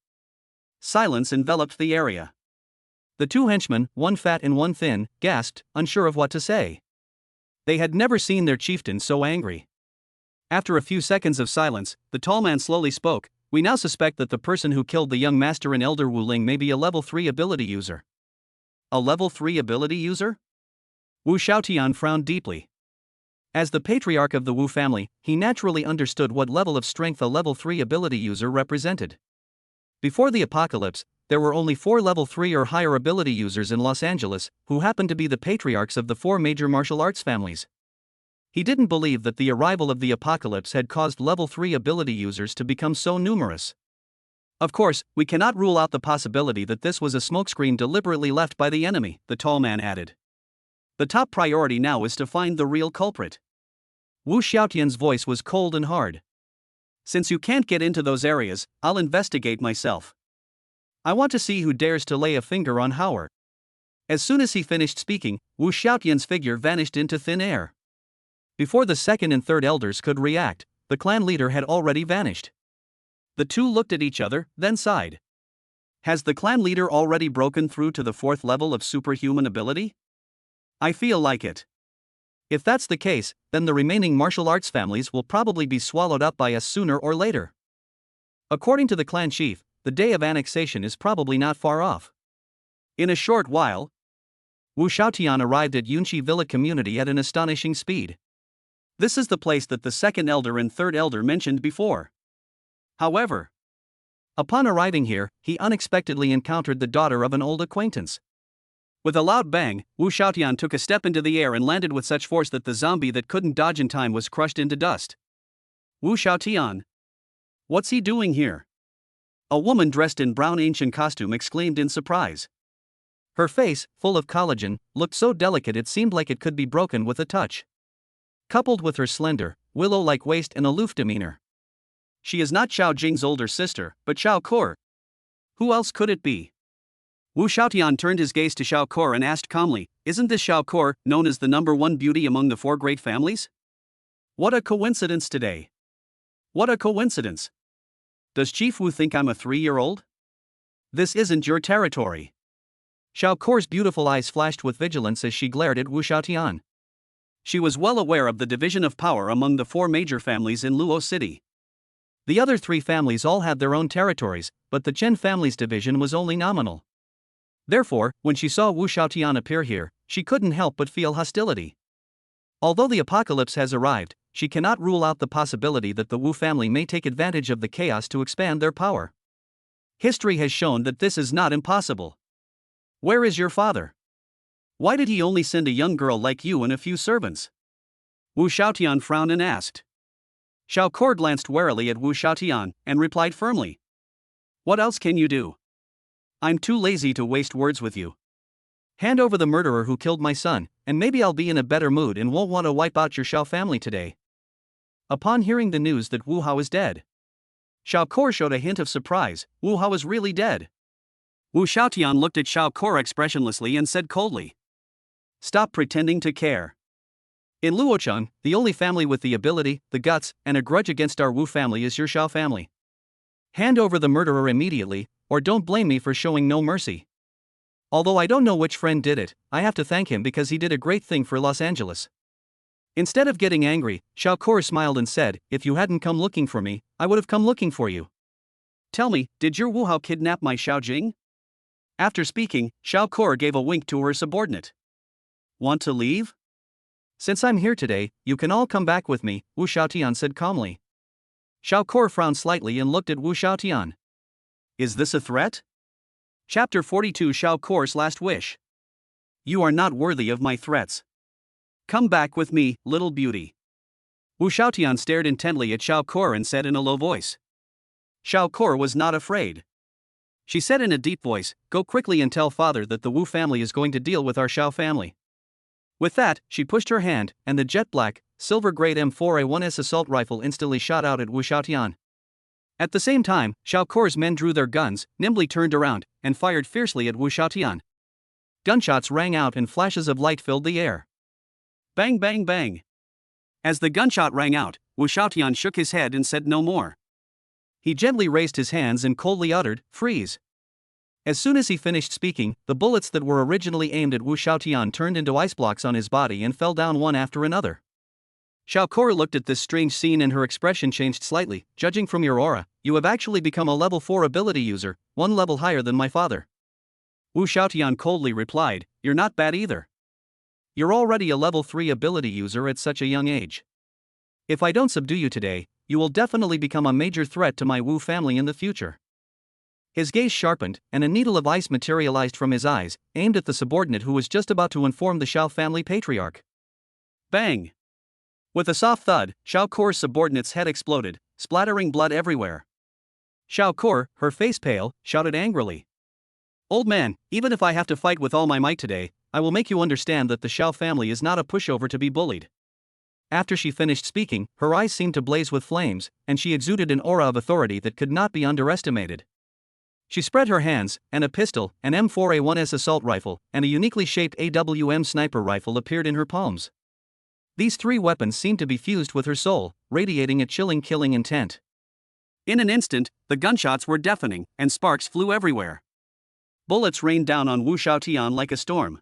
A: Silence enveloped the area. The two henchmen, one fat and one thin, gasped, unsure of what to say. They had never seen their chieftain so angry. After a few seconds of silence, the tall man slowly spoke. We now suspect that the person who killed the young master and elder Wu Ling may be a level 3 ability user. A level 3 ability user? Wu Xiaotian frowned deeply. As the patriarch of the Wu family, he naturally understood what level of strength a level 3 ability user represented. Before the apocalypse, there were only 4 level 3 or higher ability users in Los Angeles, who happened to be the patriarchs of the 4 major martial arts families. He didn't believe that the arrival of the apocalypse had caused level 3 ability users to become so numerous. Of course, we cannot rule out the possibility that this was a smokescreen deliberately left by the enemy, the tall man added. The top priority now is to find the real culprit. Wu Xiaotian's voice was cold and hard. Since you can't get into those areas, I'll investigate myself. I want to see who dares to lay a finger on Howard. As soon as he finished speaking, Wu Xiaotian's figure vanished into thin air. Before the second and third elders could react, the clan leader had already vanished. The two looked at each other, then sighed. Has the clan leader already broken through to the 4th level of superhuman ability? I feel like it. If that's the case, then the remaining martial arts families will probably be swallowed up by us sooner or later. According to the clan chief, the day of annexation is probably not far off. In a short while, Wu Xiaotian arrived at Yunqi Villa community at an astonishing speed. This is the place that the second elder and third elder mentioned before. However, upon arriving here, he unexpectedly encountered the daughter of an old acquaintance. With a loud bang, Wu Xiaotian took a step into the air and landed with such force that the zombie that couldn't dodge in time was crushed into dust. Wu Xiaotian. What's he doing here? A woman dressed in brown ancient costume exclaimed in surprise. Her face, full of collagen, looked so delicate it seemed like it could be broken with a touch. Coupled with her slender, willow-like waist and aloof demeanor. She is not Xiao Jing's older sister, but Xiao Kor. Who else could it be? Wu Xiaotian turned his gaze to Xiao Kor and asked calmly, isn't this Xiao Kor, known as the #1 beauty among the 4 great families? What a coincidence today. What a coincidence. Does Chief Wu think I'm a 3-year-old? This isn't your territory. Xiao Kor's beautiful eyes flashed with vigilance as she glared at Wu Xiaotian. She was well aware of the division of power among the 4 major families in Luo City. The other 3 families all had their own territories, but the Chen family's division was only nominal. Therefore, when she saw Wu Shaotian appear here, she couldn't help but feel hostility. Although the apocalypse has arrived, she cannot rule out the possibility that the Wu family may take advantage of the chaos to expand their power. History has shown that this is not impossible. Where is your father? Why did he only send a young girl like you and a few servants? Wu Shaotian frowned and asked. Xiao Kor glanced warily at Wu Shaotian and replied firmly. What else can you do? I'm too lazy to waste words with you. Hand over the murderer who killed my son, and maybe I'll be in a better mood and won't want to wipe out your Xiao family today. Upon hearing the news that Wu Hao is dead, Xiao Kor showed a hint of surprise. Wu Hao is really dead. Wu Shaotian looked at Xiao Kor expressionlessly and said coldly. Stop pretending to care. In Luocheng, the only family with the ability, the guts, and a grudge against our Wu family is your Xiao family. Hand over the murderer immediately, or don't blame me for showing no mercy. Although I don't know which friend did it, I have to thank him because he did a great thing for Los Angeles. Instead of getting angry, Xiao Kor smiled and said, if you hadn't come looking for me, I would have come looking for you. Tell me, did your Wu Hao kidnap my Xiao Jing? After speaking, Xiao Kor gave a wink to her subordinate. Want to leave? Since I'm here today, you can all come back with me, Wu Shaotian said calmly. Xiao Kor frowned slightly and looked at Wu Shaotian. Is this a threat? Chapter 42 Xiao Kor's Last Wish. You are not worthy of my threats. Come back with me, little beauty. Wu Shaotian stared intently at Xiao Kor and said in a low voice. Xiao Kor was not afraid. She said in a deep voice, go quickly and tell father that the Wu family is going to deal with our Xiao family. With that, she pushed her hand, and the jet-black, silver-grade M4A1S assault rifle instantly shot out at Wu Shaotian. At the same time, Xiao Kor's men drew their guns, nimbly turned around, and fired fiercely at Wu Shaotian. Gunshots rang out and flashes of light filled the air. Bang bang bang. As the gunshot rang out, Wu Shaotian shook his head and said no more. He gently raised his hands and coldly uttered, freeze. As soon as he finished speaking, the bullets that were originally aimed at Wu Shaotian turned into ice blocks on his body and fell down one after another. Xiao Kor looked at this strange scene and her expression changed slightly. Judging from your aura, you have actually become a level 4 ability user, 1 level higher than my father. Wu Shaotian coldly replied, you're not bad either. You're already a level 3 ability user at such a young age. If I don't subdue you today, you will definitely become a major threat to my Wu family in the future. His gaze sharpened, and a needle of ice materialized from his eyes, aimed at the subordinate who was just about to inform the Xiao family patriarch. Bang! With a soft thud, Xiao Kor's subordinate's head exploded, splattering blood everywhere. Xiao Kor, her face pale, shouted angrily. Old man, even if I have to fight with all my might today, I will make you understand that the Xiao family is not a pushover to be bullied. After she finished speaking, her eyes seemed to blaze with flames, and she exuded an aura of authority that could not be underestimated. She spread her hands, and a pistol, an M4A1S assault rifle, and a uniquely shaped AWM sniper rifle appeared in her palms. These 3 weapons seemed to be fused with her soul, radiating a chilling killing intent. In an instant, the gunshots were deafening, and sparks flew everywhere. Bullets rained down on Wu Shaotian like a storm.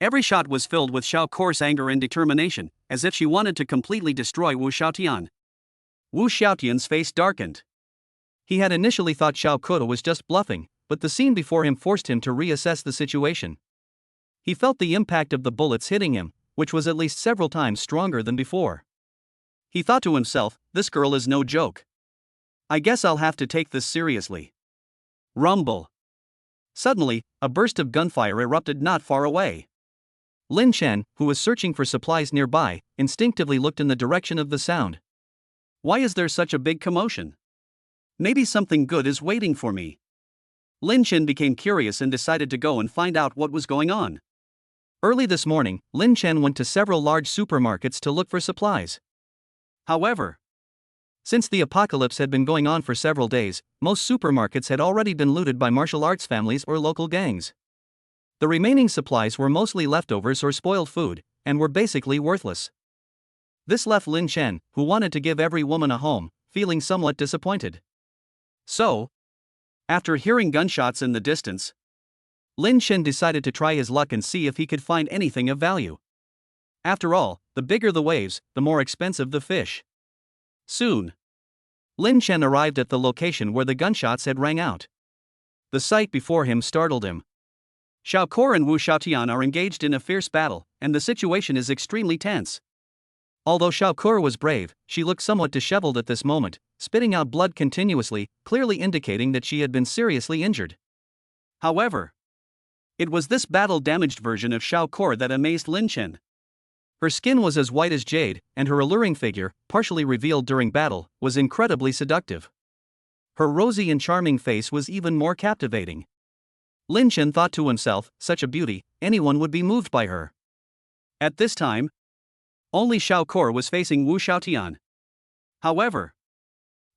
A: Every shot was filled with Xiao Kor's anger and determination, as if she wanted to completely destroy Wu Shaotian. Wu Shaotian's face darkened. He had initially thought Xiao Kor was just bluffing, but the scene before him forced him to reassess the situation. He felt the impact of the bullets hitting him, which was at least several times stronger than before. He thought to himself, this girl is no joke. I guess I'll have to take this seriously. Rumble. Suddenly, a burst of gunfire erupted not far away. Lin Chen, who was searching for supplies nearby, instinctively looked in the direction of the sound. Why is there such a big commotion? Maybe something good is waiting for me. Lin Chen became curious and decided to go and find out what was going on. Early this morning, Lin Chen went to several large supermarkets to look for supplies. However, since the apocalypse had been going on for several days, most supermarkets had already been looted by martial arts families or local gangs. The remaining supplies were mostly leftovers or spoiled food, and were basically worthless. This left Lin Chen, who wanted to give every woman a home, feeling somewhat disappointed. So, after hearing gunshots in the distance, Lin Chen decided to try his luck and see if he could find anything of value. After all, the bigger the waves, the more expensive the fish. Soon, Lin Chen arrived at the location where the gunshots had rang out. The sight before him startled him. Xiao Kor and Wu Xiaotian are engaged in a fierce battle, and the situation is extremely tense. Although Xiao Kor was brave, she looked somewhat disheveled at this moment, spitting out blood continuously, clearly indicating that she had been seriously injured. However, it was this battle-damaged version of Xiao Kor that amazed Lin Chen. Her skin was as white as jade, and her alluring figure, partially revealed during battle, was incredibly seductive. Her rosy and charming face was even more captivating. Lin Chen thought to himself, such a beauty, anyone would be moved by her. At this time, only Xiao Kor was facing Wu Xiaotian. However,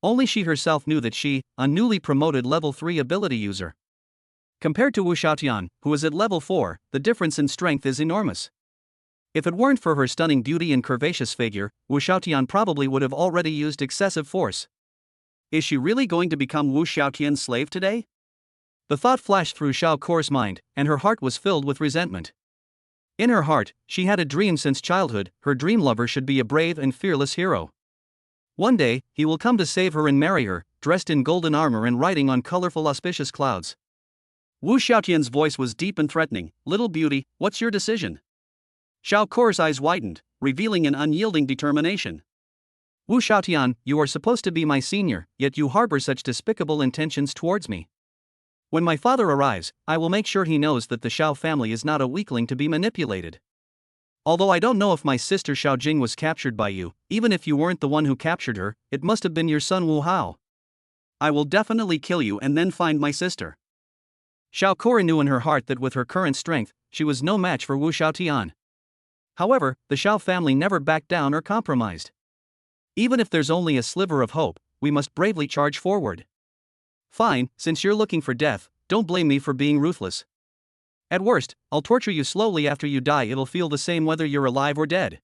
A: only she herself knew that she, a newly promoted level 3 ability user. Compared to Wu Xiaotian, who is at level 4, the difference in strength is enormous. If it weren't for her stunning beauty and curvaceous figure, Wu Xiaotian probably would have already used excessive force. Is she really going to become Wu Xiaotian's slave today? The thought flashed through Xiao Kor's mind, and her heart was filled with resentment. In her heart, she had a dream since childhood. Her dream lover should be a brave and fearless hero. One day, he will come to save her and marry her, dressed in golden armor and riding on colorful auspicious clouds. Wu Xiaotian's voice was deep and threatening. Little beauty, what's your decision? Xiao Kor's eyes widened, revealing an unyielding determination. Wu Xiaotian, you are supposed to be my senior, yet you harbor such despicable intentions towards me. When my father arrives, I will make sure he knows that the Xiao family is not a weakling to be manipulated. Although I don't know if my sister Xiao Jing was captured by you, even if you weren't the one who captured her, it must have been your son Wu Hao. I will definitely kill you and then find my sister. Xiao Kor knew in her heart that with her current strength, she was no match for Wu Xiaotian. However, the Xiao family never backed down or compromised. Even if there's only a sliver of hope, we must bravely charge forward. Fine, since you're looking for death, don't blame me for being ruthless. At worst, I'll torture you slowly after you die. It'll feel the same whether you're alive or dead.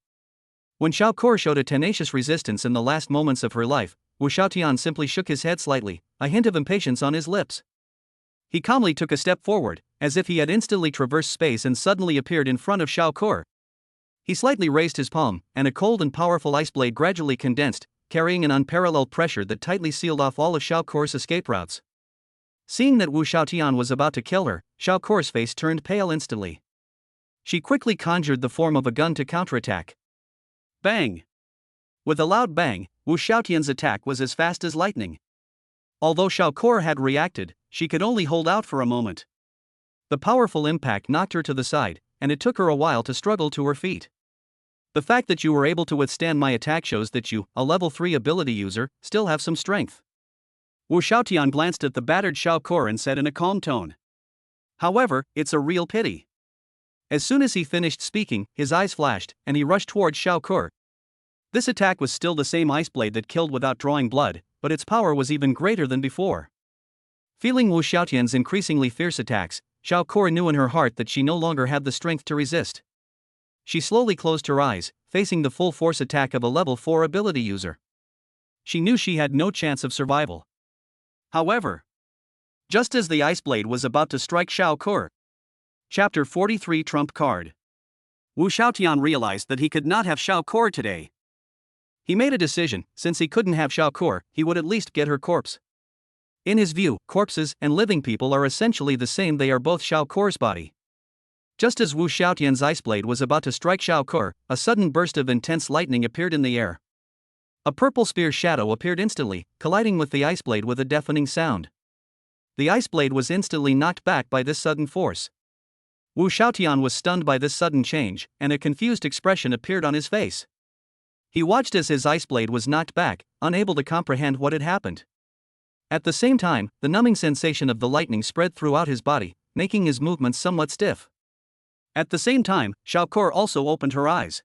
A: When Xiao Kor showed a tenacious resistance in the last moments of her life, Wu Xiaotian simply shook his head slightly, a hint of impatience on his lips. He calmly took a step forward, as if he had instantly traversed space and suddenly appeared in front of Xiao Kor. He slightly raised his palm, and a cold and powerful ice blade gradually condensed, carrying an unparalleled pressure that tightly sealed off all of Xiao Kor's escape routes. Seeing that Wu Xiaotian was about to kill her, Xiao Kor's face turned pale instantly. She quickly conjured the form of a gun to counterattack. Bang! With a loud bang, Wu Xiaotian's attack was as fast as lightning. Although Xiao Kor had reacted, she could only hold out for a moment. The powerful impact knocked her to the side, and it took her a while to struggle to her feet. The fact that you were able to withstand my attack shows that you, a level 3 ability user, still have some strength. Wu Xiaotian glanced at the battered Xiao Kor and said in a calm tone. However, it's a real pity. As soon as he finished speaking, his eyes flashed, and he rushed towards Xiao Kor. This attack was still the same ice blade that killed without drawing blood, but its power was even greater than before. Feeling Wu Xiaotian's increasingly fierce attacks, Xiao Kor knew in her heart that she no longer had the strength to resist. She slowly closed her eyes, facing the full force attack of a level 4 ability user. She knew she had no chance of survival. However, just as the ice blade was about to strike Xiao Kor. Chapter 43 Trump Card. Wu Xiaotian realized that he could not have Xiao Kor today. He made a decision. Since he couldn't have Xiao Kor, he would at least get her corpse. In his view, corpses and living people are essentially the same. They are both Xiao Kor's body. Just as Wu Xiaotian's ice blade was about to strike Xiao Kor, a sudden burst of intense lightning appeared in the air. A purple spear shadow appeared instantly, colliding with the ice blade with a deafening sound. The ice blade was instantly knocked back by this sudden force. Wu Xiaotian was stunned by this sudden change, and a confused expression appeared on his face. He watched as his ice blade was knocked back, unable to comprehend what had happened. At the same time, the numbing sensation of the lightning spread throughout his body, making his movements somewhat stiff. At the same time, Xiao Kor also opened her eyes.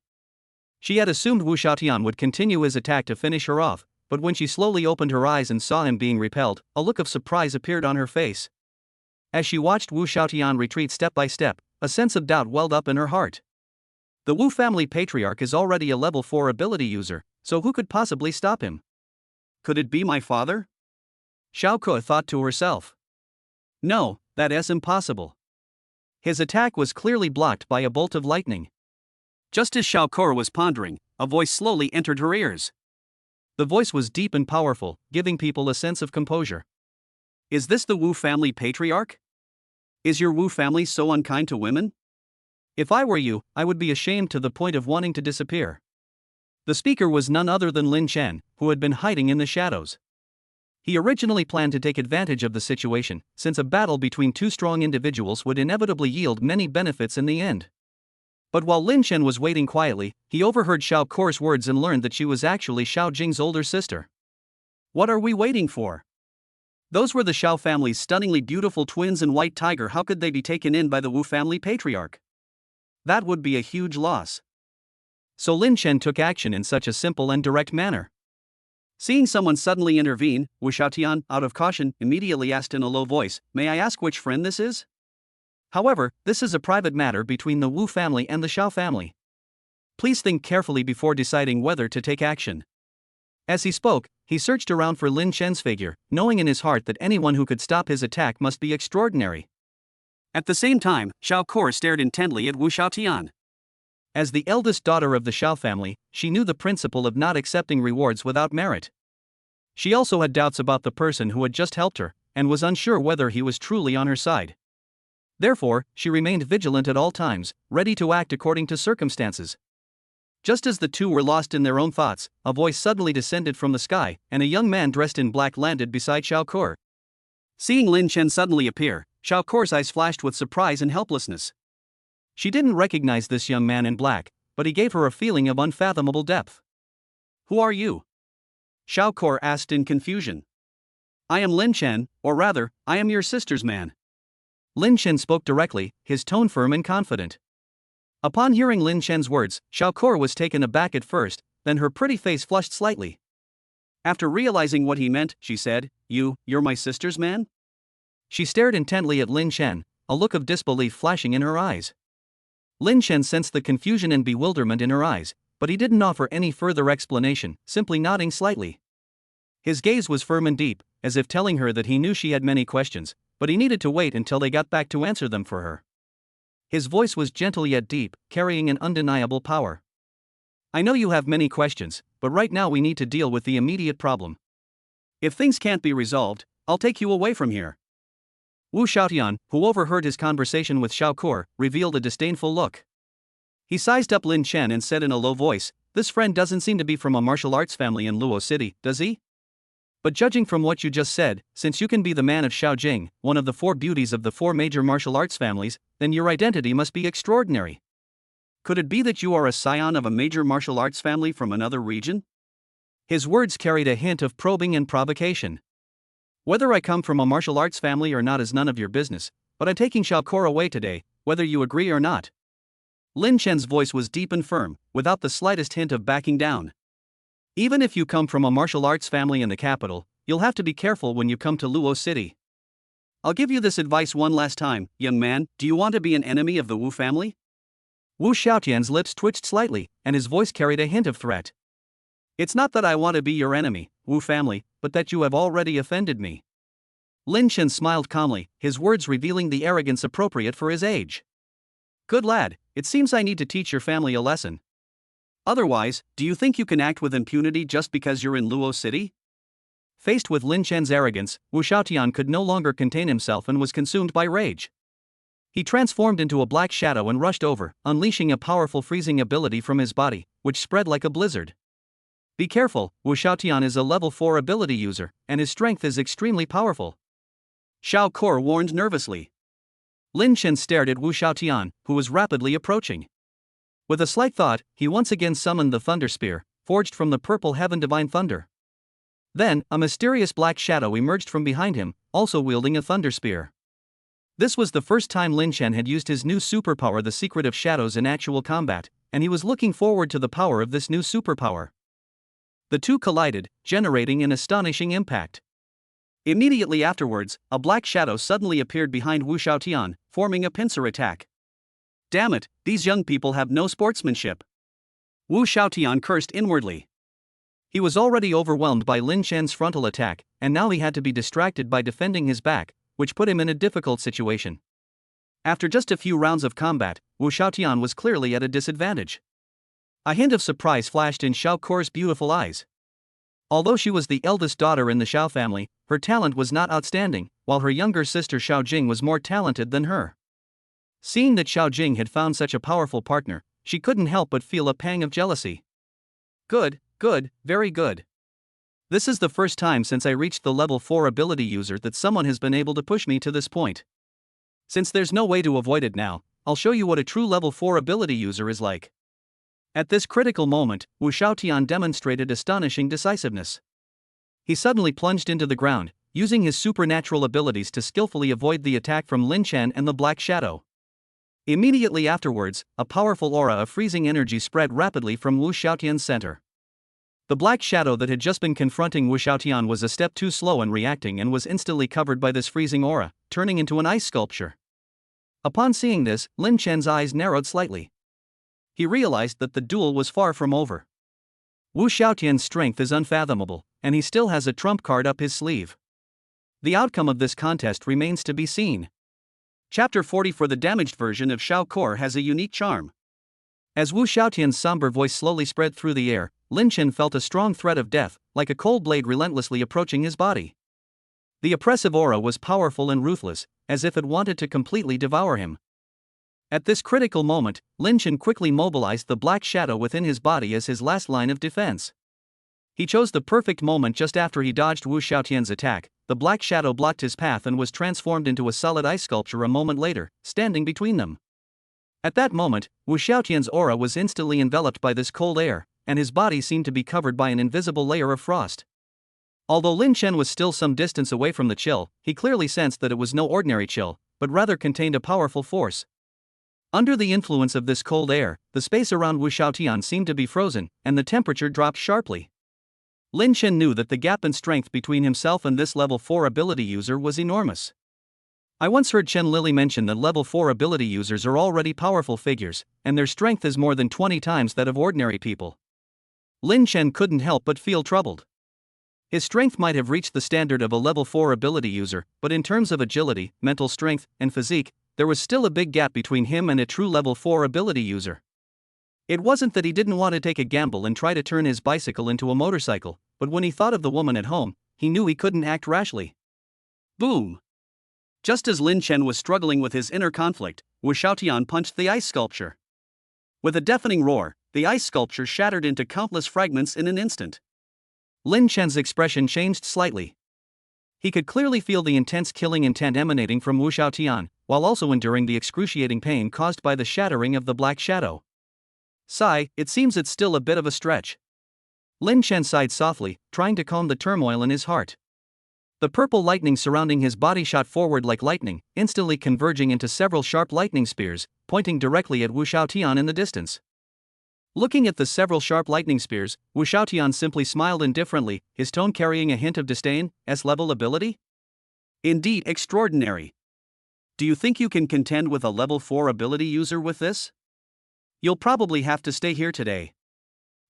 A: She had assumed Wu Xiaotian would continue his attack to finish her off, but when she slowly opened her eyes and saw him being repelled, a look of surprise appeared on her face. As she watched Wu Xiaotian retreat step by step, a sense of doubt welled up in her heart. The Wu family patriarch is already a level 4 ability user, so who could possibly stop him? Could it be my father? Xiao Ke thought to herself. No, that is impossible. His attack was clearly blocked by a bolt of lightning. Just as Xiao Kor was pondering, a voice slowly entered her ears. The voice was deep and powerful, giving people a sense of composure. Is this the Wu family patriarch? Is your Wu family so unkind to women? If I were you, I would be ashamed to the point of wanting to disappear. The speaker was none other than Lin Chen, who had been hiding in the shadows. He originally planned to take advantage of the situation, since a battle between two strong individuals would inevitably yield many benefits in the end. But while Lin Chen was waiting quietly, he overheard Xiao Kor's words and learned that she was actually Xiao Jing's older sister. What are we waiting for? Those were the Xiao family's stunningly beautiful twins and white tiger. How could they be taken in by the Wu family patriarch? That would be a huge loss. So Lin Chen took action in such a simple and direct manner. Seeing someone suddenly intervene, Wu Xiaotian, out of caution, immediately asked in a low voice, "May I ask which friend this is?" However, this is a private matter between the Wu family and the Xiao family. Please think carefully before deciding whether to take action. As he spoke, he searched around for Lin Chen's figure, knowing in his heart that anyone who could stop his attack must be extraordinary. At the same time, Xiao Kor stared intently at Wu Xiaotian. As the eldest daughter of the Xiao family, she knew the principle of not accepting rewards without merit. She also had doubts about the person who had just helped her, and was unsure whether he was truly on her side. Therefore, she remained vigilant at all times, ready to act according to circumstances. Just as the two were lost in their own thoughts, a voice suddenly descended from the sky, and a young man dressed in black landed beside Xiao Kor. Seeing Lin Chen suddenly appear, Xiao Kor's eyes flashed with surprise and helplessness. She didn't recognize this young man in black, but he gave her a feeling of unfathomable depth. "Who are you?" Xiao Kor asked in confusion. "I am Lin Chen, or rather, I am your sister's man." Lin Chen spoke directly, his tone firm and confident. Upon hearing Lin Chen's words, Xiao Kor was taken aback at first, then her pretty face flushed slightly. After realizing what he meant, she said, You're my sister's man?" She stared intently at Lin Chen, a look of disbelief flashing in her eyes. Lin Chen sensed the confusion and bewilderment in her eyes, but he didn't offer any further explanation, simply nodding slightly. His gaze was firm and deep, as if telling her that he knew she had many questions, but he needed to wait until they got back to answer them for her. His voice was gentle yet deep, carrying an undeniable power. "I know you have many questions, but right now we need to deal with the immediate problem. If things can't be resolved, I'll take you away from here." Wu Xiaotian, who overheard his conversation with Xiao Kor, revealed a disdainful look. He sized up Lin Chen and said in a low voice, "This friend doesn't seem to be from a martial arts family in Luo City, does he? But judging from what you just said, since you can be the man of Xiao Jing, one of the four beauties of the four major martial arts families, then your identity must be extraordinary. Could it be that you are a scion of a major martial arts family from another region?" His words carried a hint of probing and provocation. "Whether I come from a martial arts family or not is none of your business, but I'm taking Xiao Kor away today, whether you agree or not." Lin Chen's voice was deep and firm, without the slightest hint of backing down. "Even if you come from a martial arts family in the capital, you'll have to be careful when you come to Luo City. I'll give you this advice one last time, young man, do you want to be an enemy of the Wu family?" Wu Xiaotian's lips twitched slightly, and his voice carried a hint of threat. "It's not that I want to be your enemy, Wu family, but that you have already offended me." Lin Chen smiled calmly, his words revealing the arrogance appropriate for his age. "Good lad, it seems I need to teach your family a lesson. Otherwise, do you think you can act with impunity just because you're in Luo City?" Faced with Lin Chen's arrogance, Wu Xiaotian could no longer contain himself and was consumed by rage. He transformed into a black shadow and rushed over, unleashing a powerful freezing ability from his body, which spread like a blizzard. "Be careful, Wu Xiaotian is a level 4 ability user, and his strength is extremely powerful," Xiao Kor warned nervously. Lin Chen stared at Wu Xiaotian, who was rapidly approaching. With a slight thought, he once again summoned the Thunder Spear, forged from the purple heaven divine thunder. Then, a mysterious black shadow emerged from behind him, also wielding a Thunder Spear. This was the first time Lin Chen had used his new superpower, the Secret of Shadows, in actual combat, and he was looking forward to the power of this new superpower. The two collided, generating an astonishing impact. Immediately afterwards, a black shadow suddenly appeared behind Wu Xiaotian, forming a pincer attack. "Damn it, these young people have no sportsmanship." Wu Xiaotian cursed inwardly. He was already overwhelmed by Lin Chen's frontal attack, and now he had to be distracted by defending his back, which put him in a difficult situation. After just a few rounds of combat, Wu Xiaotian was clearly at a disadvantage. A hint of surprise flashed in Xiao Ke's beautiful eyes. Although she was the eldest daughter in the Xiao family, her talent was not outstanding, while her younger sister Xiao Jing was more talented than her. Seeing that Xiao Jing had found such a powerful partner, she couldn't help but feel a pang of jealousy. Good, very good. This is the first time since I reached the level 4 ability user that someone has been able to push me to this point. Since there's no way to avoid it now, I'll show you what a true level 4 ability user is like. At this critical moment, Wu Xiaotian demonstrated astonishing decisiveness. He suddenly plunged into the ground, using his supernatural abilities to skillfully avoid the attack from Lin Chen and the Black Shadow. Immediately afterwards, a powerful aura of freezing energy spread rapidly from Wu Xiaotian's center. The Black Shadow that had just been confronting Wu Xiaotian was a step too slow in reacting and was instantly covered by this freezing aura, turning into an ice sculpture. Upon seeing this, Lin Chen's eyes narrowed slightly. He realized that the duel was far from over. Wu Xiaotian's strength is unfathomable, and he still has a trump card up his sleeve. The outcome of this contest remains to be seen. Chapter 40 for the damaged version of Xiao Ke has a unique charm. As Wu Xiaotian's somber voice slowly spread through the air, Lin Chen felt a strong threat of death, like a cold blade relentlessly approaching his body. The oppressive aura was powerful and ruthless, as if it wanted to completely devour him. At this critical moment, Lin Chen quickly mobilized the Black Shadow within his body as his last line of defense. He chose the perfect moment just after he dodged Wu Xiaotian's attack. The Black Shadow blocked his path and was transformed into a solid ice sculpture a moment later, standing between them. At that moment, Wu Xiaotian's aura was instantly enveloped by this cold air, and his body seemed to be covered by an invisible layer of frost. Although Lin Chen was still some distance away from the chill, he clearly sensed that it was no ordinary chill, but rather contained a powerful force. Under the influence of this cold air, the space around Wu Xiaotian seemed to be frozen, and the temperature dropped sharply. Lin Chen knew that the gap in strength between himself and this level 4 ability user was enormous. I once heard Chen Lili mention that level 4 ability users are already powerful figures, and their strength is more than 20 times that of ordinary people. Lin Chen couldn't help but feel troubled. His strength might have reached the standard of a level 4 ability user, but in terms of agility, mental strength, and physique, there was still a big gap between him and a true level 4 ability user. It wasn't that he didn't want to take a gamble and try to turn his bicycle into a motorcycle, but when he thought of the woman at home, he knew he couldn't act rashly. Boom! Just as Lin Chen was struggling with his inner conflict, Wu Xiaotian punched the ice sculpture. With a deafening roar, the ice sculpture shattered into countless fragments in an instant. Lin Chen's expression changed slightly. He could clearly feel the intense killing intent emanating from Wu Xiaotian, while also enduring the excruciating pain caused by the shattering of the Black Shadow. Sigh, it seems it's still a bit of a stretch. Lin Chen sighed softly, trying to calm the turmoil in his heart. The purple lightning surrounding his body shot forward like lightning, instantly converging into several sharp lightning spears, pointing directly at Wu Xiaotian in the distance. Looking at the several sharp lightning spears, Wu Xiaotian simply smiled indifferently, his tone carrying a hint of disdain. S-level ability? Indeed extraordinary. Do you think you can contend with a level 4 ability user with this? You'll probably have to stay here today.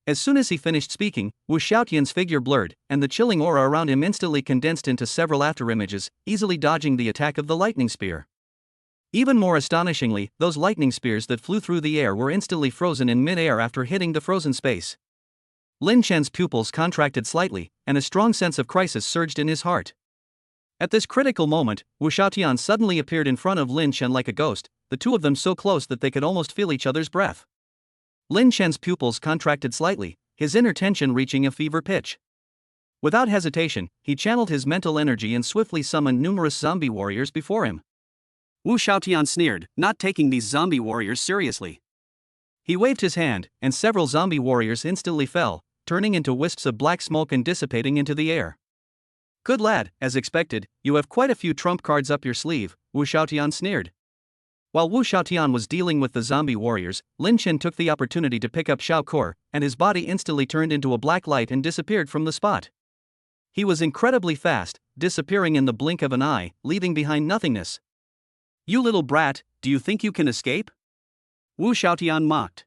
A: As soon as he finished speaking, Wu Xiaotian's figure blurred, and the chilling aura around him instantly condensed into several afterimages, easily dodging the attack of the lightning spear. Even more astonishingly, those lightning spears that flew through the air were instantly frozen in mid-air after hitting the frozen space. Lin Chen's pupils contracted slightly, and a strong sense of crisis surged in his heart. At this critical moment, Wu Xiaotian suddenly appeared in front of Lin Chen like a ghost, the two of them so close that they could almost feel each other's breath. Lin Chen's pupils contracted slightly, his inner tension reaching a fever pitch. Without hesitation, he channeled his mental energy and swiftly summoned numerous zombie warriors before him. Wu Xiaotian sneered, not taking these zombie warriors seriously. He waved his hand, and several zombie warriors instantly fell, turning into wisps of black smoke and dissipating into the air. Good lad, as expected, you have quite a few trump cards up your sleeve, Wu Xiaotian sneered. While Wu Xiaotian was dealing with the zombie warriors, Lin Chen took the opportunity to pick up Xiao Ke, and his body instantly turned into a black light and disappeared from the spot. He was incredibly fast, disappearing in the blink of an eye, leaving behind nothingness. You little brat, do you think you can escape? Wu Xiaotian mocked.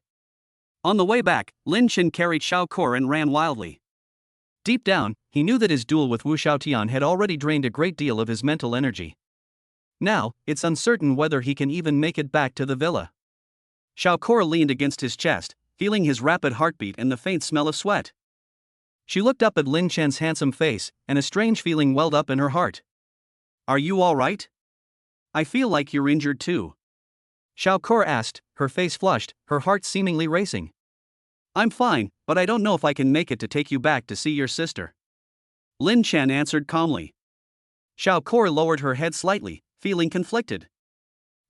A: On the way back, Lin Chen carried Xiao Ke and ran wildly. Deep down, he knew that his duel with Wu Xiaotian had already drained a great deal of his mental energy. Now, it's uncertain whether he can even make it back to the villa. Xiao Ke leaned against his chest, feeling his rapid heartbeat and the faint smell of sweat. She looked up at Lin Chen's handsome face, and a strange feeling welled up in her heart. "Are you all right? I feel like you're injured too." Xiao Ke asked, her face flushed, her heart seemingly racing. "I'm fine, but I don't know if I can make it to take you back to see your sister," Lin Chen answered calmly. Xiao Ke lowered her head slightly, feeling conflicted.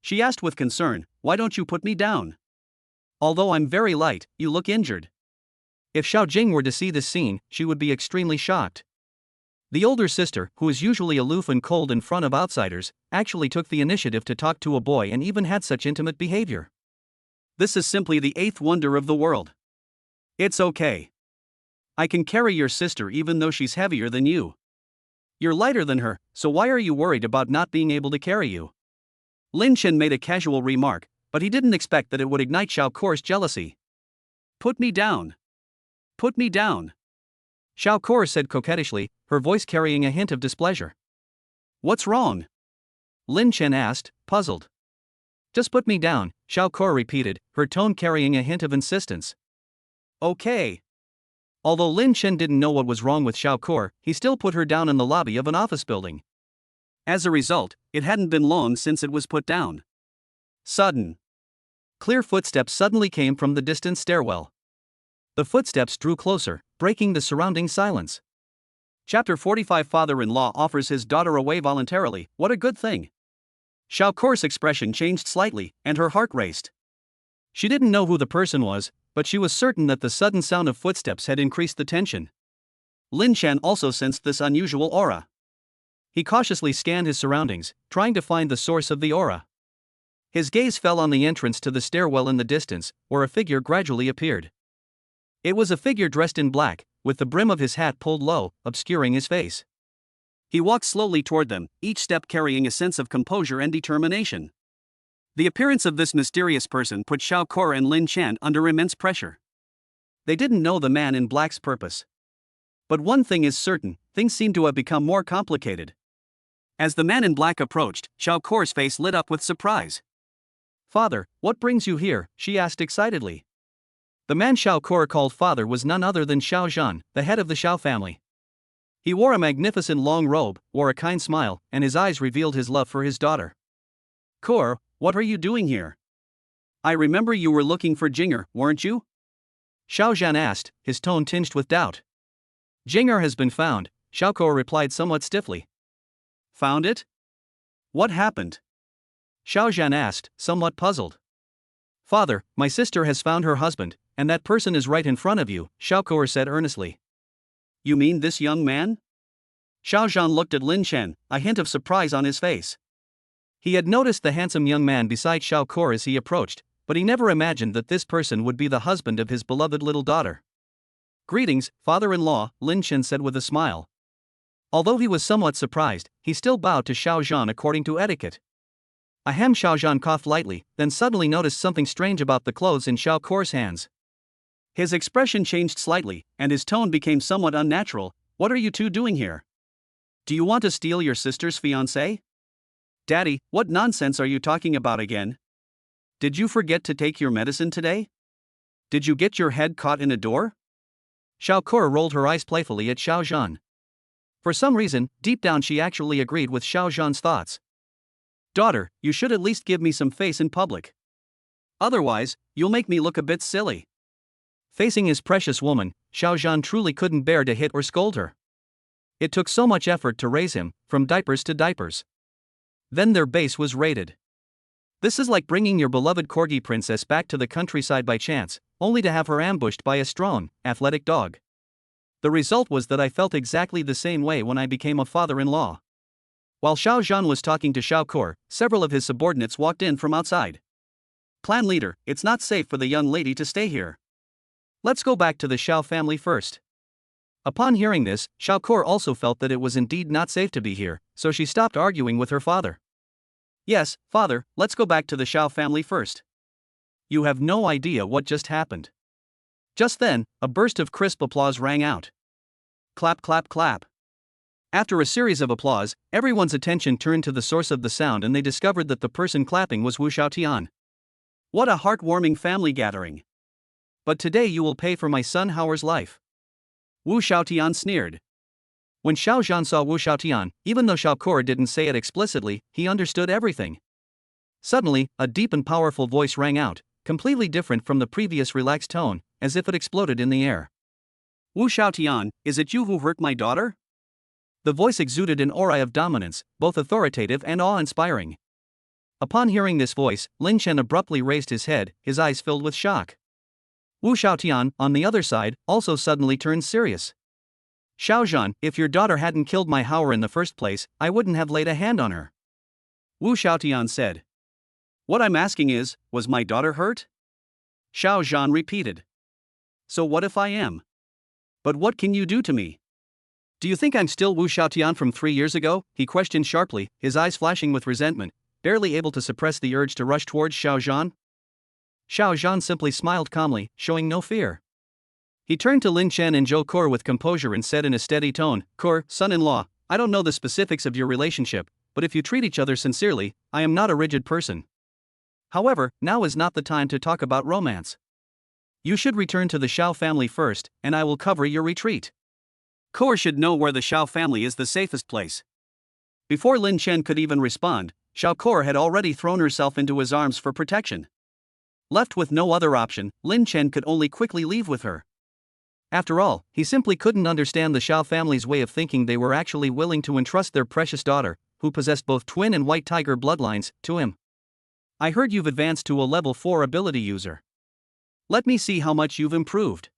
A: She asked with concern, "Why don't you put me down? Although I'm very light, you look injured." If Xiao Jing were to see this scene, she would be extremely shocked. The older sister, who is usually aloof and cold in front of outsiders, actually took the initiative to talk to a boy and even had such intimate behavior. This is simply the eighth wonder of the world. It's okay. I can carry your sister even though she's heavier than you. You're lighter than her, so why are you worried about not being able to carry you? Lin Chen made a casual remark, but he didn't expect that it would ignite Xiao Ke's jealousy. "Put me down. Put me down," Xiao Ke said coquettishly, her voice carrying a hint of displeasure. "What's wrong?" Lin Chen asked, puzzled. "Just put me down," Xiao Ke repeated, her tone carrying a hint of insistence. "Okay." Although Lin Chen didn't know what was wrong with Xiao Ke, he still put her down in the lobby of an office building. As a result, it hadn't been long since it was put down. Sudden. Clear footsteps suddenly came from the distant stairwell. The footsteps drew closer, breaking the surrounding silence. Chapter 45. Father-in-law offers his daughter away voluntarily. What a good thing. Xiao Ke's expression changed slightly, and her heart raced. She didn't know who the person was, but she was certain that the sudden sound of footsteps had increased the tension. Lin Chen also sensed this unusual aura. He cautiously scanned his surroundings, trying to find the source of the aura. His gaze fell on the entrance to the stairwell in the distance, where a figure gradually appeared. It was a figure dressed in black, with the brim of his hat pulled low, obscuring his face. He walked slowly toward them, each step carrying a sense of composure and determination. The appearance of this mysterious person put Xiao Ke and Lin Chen under immense pressure. They didn't know the man in black's purpose. But one thing is certain, things seemed to have become more complicated. As the man in black approached, Xiao Ke's face lit up with surprise. "Father, what brings you here?" she asked excitedly. The man Xiao Ke called father was none other than Xiao Zhan, the head of the Xiao family. He wore a magnificent long robe, wore a kind smile, and his eyes revealed his love for his daughter. "Ke, what are you doing here? I remember you were looking for Jinger, weren't you?" Xiao Zhan asked, his tone tinged with doubt. "Jinger has been found," Xiao Ke replied somewhat stiffly. "Found it? What happened?" Xiao Zhan asked, somewhat puzzled. "Father, my sister has found her husband, and that person is right in front of you," Xiao Ke said earnestly. "You mean this young man?" Xiao Zhan looked at Lin Chen, a hint of surprise on his face. He had noticed the handsome young man beside Xiao Ke as he approached, but he never imagined that this person would be the husband of his beloved little daughter. "Greetings, father-in-law," Lin Chen said with a smile. Although he was somewhat surprised, he still bowed to Xiao Zhan according to etiquette. Ahem. Xiao Zhan coughed lightly, then suddenly noticed something strange about the clothes in Xiao Ke's hands. His expression changed slightly, and his tone became somewhat unnatural. "What are you two doing here? Do you want to steal your sister's fiancé?" "Daddy, what nonsense are you talking about again? Did you forget to take your medicine today? Did you get your head caught in a door?" Xiao Ke rolled her eyes playfully at Xiao Zhan. For some reason, deep down she actually agreed with Xiao Zhan's thoughts. "Daughter, you should at least give me some face in public. Otherwise, you'll make me look a bit silly." Facing his precious woman, Xiao Zhan truly couldn't bear to hit or scold her. It took so much effort to raise him, from diapers to diapers. Then their base was raided. This is like bringing your beloved corgi princess back to the countryside by chance, only to have her ambushed by a strong, athletic dog. The result was that I felt exactly the same way when I became a father-in-law. While Xiao Zhan was talking to Xiao Ke, several of his subordinates walked in from outside. "Clan leader, it's not safe for the young lady to stay here. Let's go back to the Xiao family first." Upon hearing this, Xiao Ke also felt that it was indeed not safe to be here, so she stopped arguing with her father. "Yes, father, let's go back to the Xiao family first. You have no idea what just happened." Just then, a burst of crisp applause rang out. Clap, clap, clap. After a series of applause, everyone's attention turned to the source of the sound and they discovered that the person clapping was Wu Xiaotian. What a heartwarming family gathering. but today you will pay for my son Howard's life. Wu Xiaotian sneered. When Xiao Zhan saw Wu Xiaotian, even though Xiao Kor didn't say it explicitly, he understood everything. Suddenly, a deep and powerful voice rang out, completely different from the previous relaxed tone, as if it exploded in the air. Wu Xiaotian, is it you who hurt my daughter? The voice exuded an aura of dominance, both authoritative and awe-inspiring. Upon hearing this voice, Lin Chen abruptly raised his head, his eyes filled with shock. Wu Xiaotian, on the other side, also suddenly turned serious. Xiao Zhan, if your daughter hadn't killed my Howard in the first place, I wouldn't have laid a hand on her. Wu Xiaotian said. What I'm asking is, was my daughter hurt? Xiao Zhan repeated. So what if I am? But what can you do to me? Do you think I'm still Wu Xiaotian from 3 years ago? He questioned sharply, his eyes flashing with resentment, barely able to suppress the urge to rush towards Xiao Zhan. Xiao Zhan simply smiled calmly, showing no fear. He turned to Lin Chen and Zhou Kor with composure and said in a steady tone, Kor, son-in-law, I don't know the specifics of your relationship, but if you treat each other sincerely, I am not a rigid person. However, now is not the time to talk about romance. You should return to the Xiao family first, and I will cover your retreat. Kor should know where the Xiao family is the safest place. Before Lin Chen could even respond, Xiao Kor had already thrown herself into his arms for protection. Left with no other option, Lin Chen could only quickly leave with her. After all, he simply couldn't understand the Xiao family's way of thinking. They were actually willing to entrust their precious daughter, who possessed both twin and white tiger bloodlines, to him. I heard you've advanced to a level 4 ability user. Let me see how much you've improved.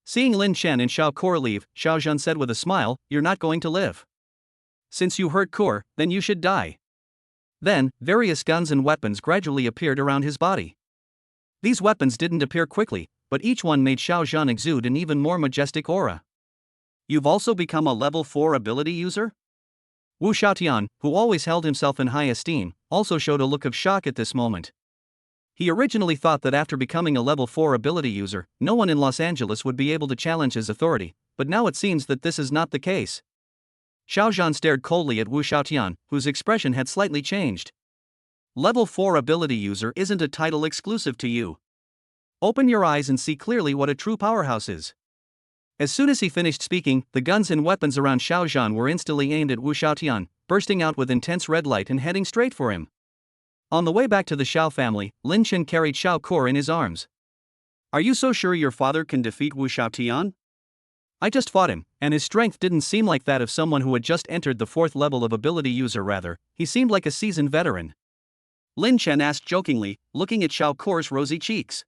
A: Seeing Lin Chen and Xiao Kor leave, Xiao Zhan said with a smile, You're not going to live. Since you hurt Kor, then you should die. Then, various guns and weapons gradually appeared around his body. These weapons didn't appear quickly, but each one made Xiao Zhan exude an even more majestic aura. You've also become a level 4 ability user? Wu Xiaotian, who always held himself in high esteem, also showed a look of shock at this moment. He originally thought that after becoming a level 4 ability user, no one in Los Angeles would be able to challenge his authority, but now it seems that this is not the case. Xiao Zhan stared coldly at Wu Xiaotian, whose expression had slightly changed. Level 4 ability user isn't a title exclusive to you. Open your eyes and see clearly what a true powerhouse is. As soon as he finished speaking, the guns and weapons around Xiao Zhan were instantly aimed at Wu Xiaotian, bursting out with intense red light and heading straight for him. On the way back to the Xiao family, Lin Chen carried Xiao Kor in his arms. Are you so sure your father can defeat Wu Xiaotian? I just fought him, and his strength didn't seem like that of someone who had just entered the 4th level of ability user. Rather, he seemed like a seasoned veteran. Lin Chen asked jokingly, looking at Xiao Kor's rosy cheeks.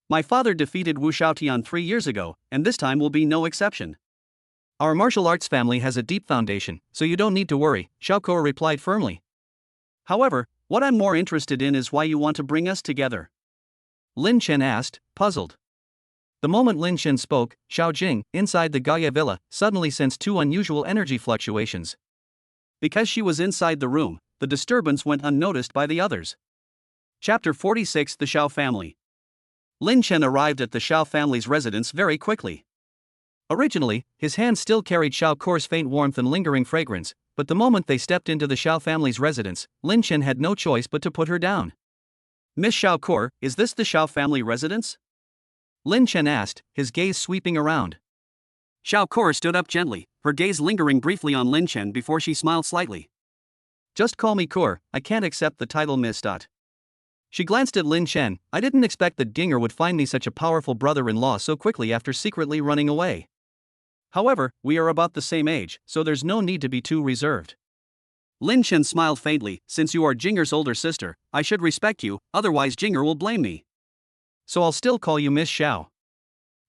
A: My father defeated Wu Xiaotian 3 years ago, and this time will be no exception. Our martial arts family has a deep foundation, so you don't need to worry, Xiao Kor replied firmly. However, what I'm more interested in is why you want to bring us together. Lin Chen asked, puzzled. The moment Lin Chen spoke, Xiao Jing, inside the Gaia villa, suddenly sensed 2 unusual energy fluctuations. Because she was inside the room, the disturbance went unnoticed by the others. Chapter 46 The Xiao Family. Lin Chen arrived at the Xiao family's residence very quickly. Originally, his hands still carried Xiao Kor's faint warmth and lingering fragrance, but the moment they stepped into the Xiao family's residence, Lin Chen had no choice but to put her down. Miss Xiao Kor, is this the Xiao family residence? Lin Chen asked, his gaze sweeping around. Xiao Kor stood up gently, her gaze lingering briefly on Lin Chen before she smiled slightly. Just call me Kor, I can't accept the title Miss. She glanced at Lin Chen. I didn't expect that Dinger would find me such a powerful brother-in-law so quickly after secretly running away. However, we are about the same age, so there's no need to be too reserved. Lin Chen smiled faintly, since you are Jinger's older sister, I should respect you, otherwise Jinger will blame me. So I'll still call you Miss Xiao.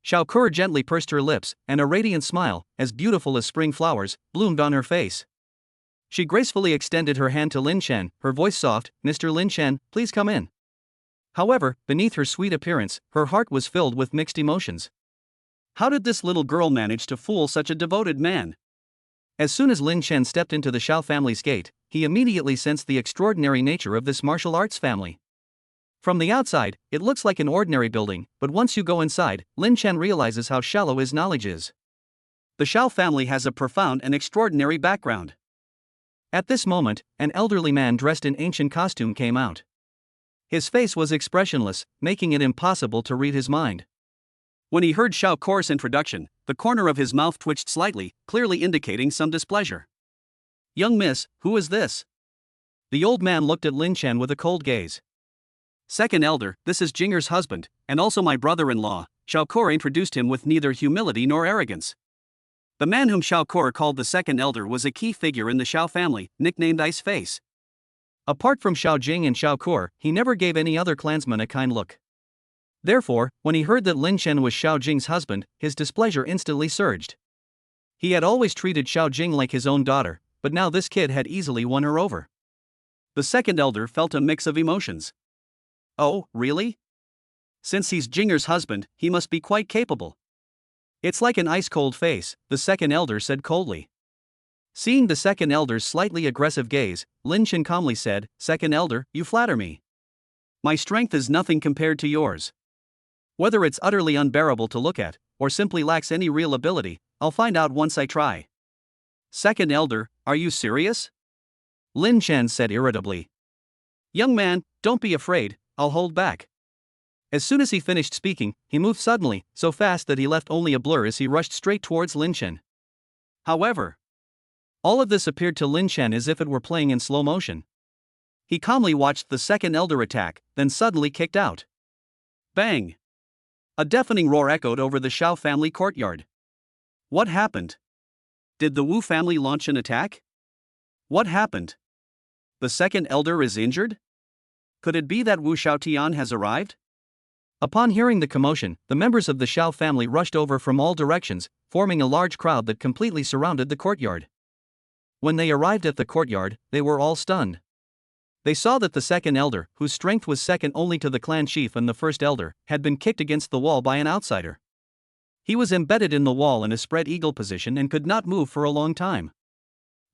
A: Xiao Kor gently pursed her lips, and a radiant smile, as beautiful as spring flowers, bloomed on her face. She gracefully extended her hand to Lin Chen, her voice soft, Mr. Lin Chen, please come in. However, beneath her sweet appearance, her heart was filled with mixed emotions. How did this little girl manage to fool such a devoted man? As soon as Lin Chen stepped into the Xiao family's gate, he immediately sensed the extraordinary nature of this martial arts family. From the outside, it looks like an ordinary building, but once you go inside, Lin Chen realizes how shallow his knowledge is. The Xiao family has a profound and extraordinary background. At this moment, an elderly man dressed in ancient costume came out. His face was expressionless, making it impossible to read his mind. When he heard Xiao Kor's introduction, the corner of his mouth twitched slightly, clearly indicating some displeasure. "Young miss, who is this?" The old man looked at Lin Chen with a cold gaze. "Second elder, this is Jinger's husband, and also my brother-in-law." Xiao Kor introduced him with neither humility nor arrogance. The man whom Xiao Kor called the second elder was a key figure in the Xiao family, nicknamed Ice Face. Apart from Xiao Jing and Xiao Kor, he never gave any other clansman a kind look. Therefore, when he heard that Lin Chen was Xiao Jing's husband, his displeasure instantly surged. He had always treated Xiao Jing like his own daughter, but now this kid had easily won her over. The second elder felt a mix of emotions. "Oh, really? Since he's Jinger's husband, he must be quite capable." "It's like an ice-cold face," the second elder said coldly. Seeing the second elder's slightly aggressive gaze, Lin Chen calmly said, "Second elder, you flatter me. My strength is nothing compared to yours. Whether it's utterly unbearable to look at, or simply lacks any real ability, I'll find out once I try." "Second elder, are you serious?" Lin Chen said irritably. "Young man, don't be afraid, I'll hold back." As soon as he finished speaking, he moved suddenly, so fast that he left only a blur as he rushed straight towards Lin Chen. However, all of this appeared to Lin Chen as if it were playing in slow motion. He calmly watched the second elder attack, then suddenly kicked out. Bang! A deafening roar echoed over the Xiao family courtyard. What happened? Did the Wu family launch an attack? What happened? The second elder is injured? Could it be that Wu Xiaotian has arrived? Upon hearing the commotion, the members of the Xiao family rushed over from all directions, forming a large crowd that completely surrounded the courtyard. When they arrived at the courtyard, they were all stunned. They saw that the second elder, whose strength was second only to the clan chief and the first elder, had been kicked against the wall by an outsider. He was embedded in the wall in a spread eagle position and could not move for a long time.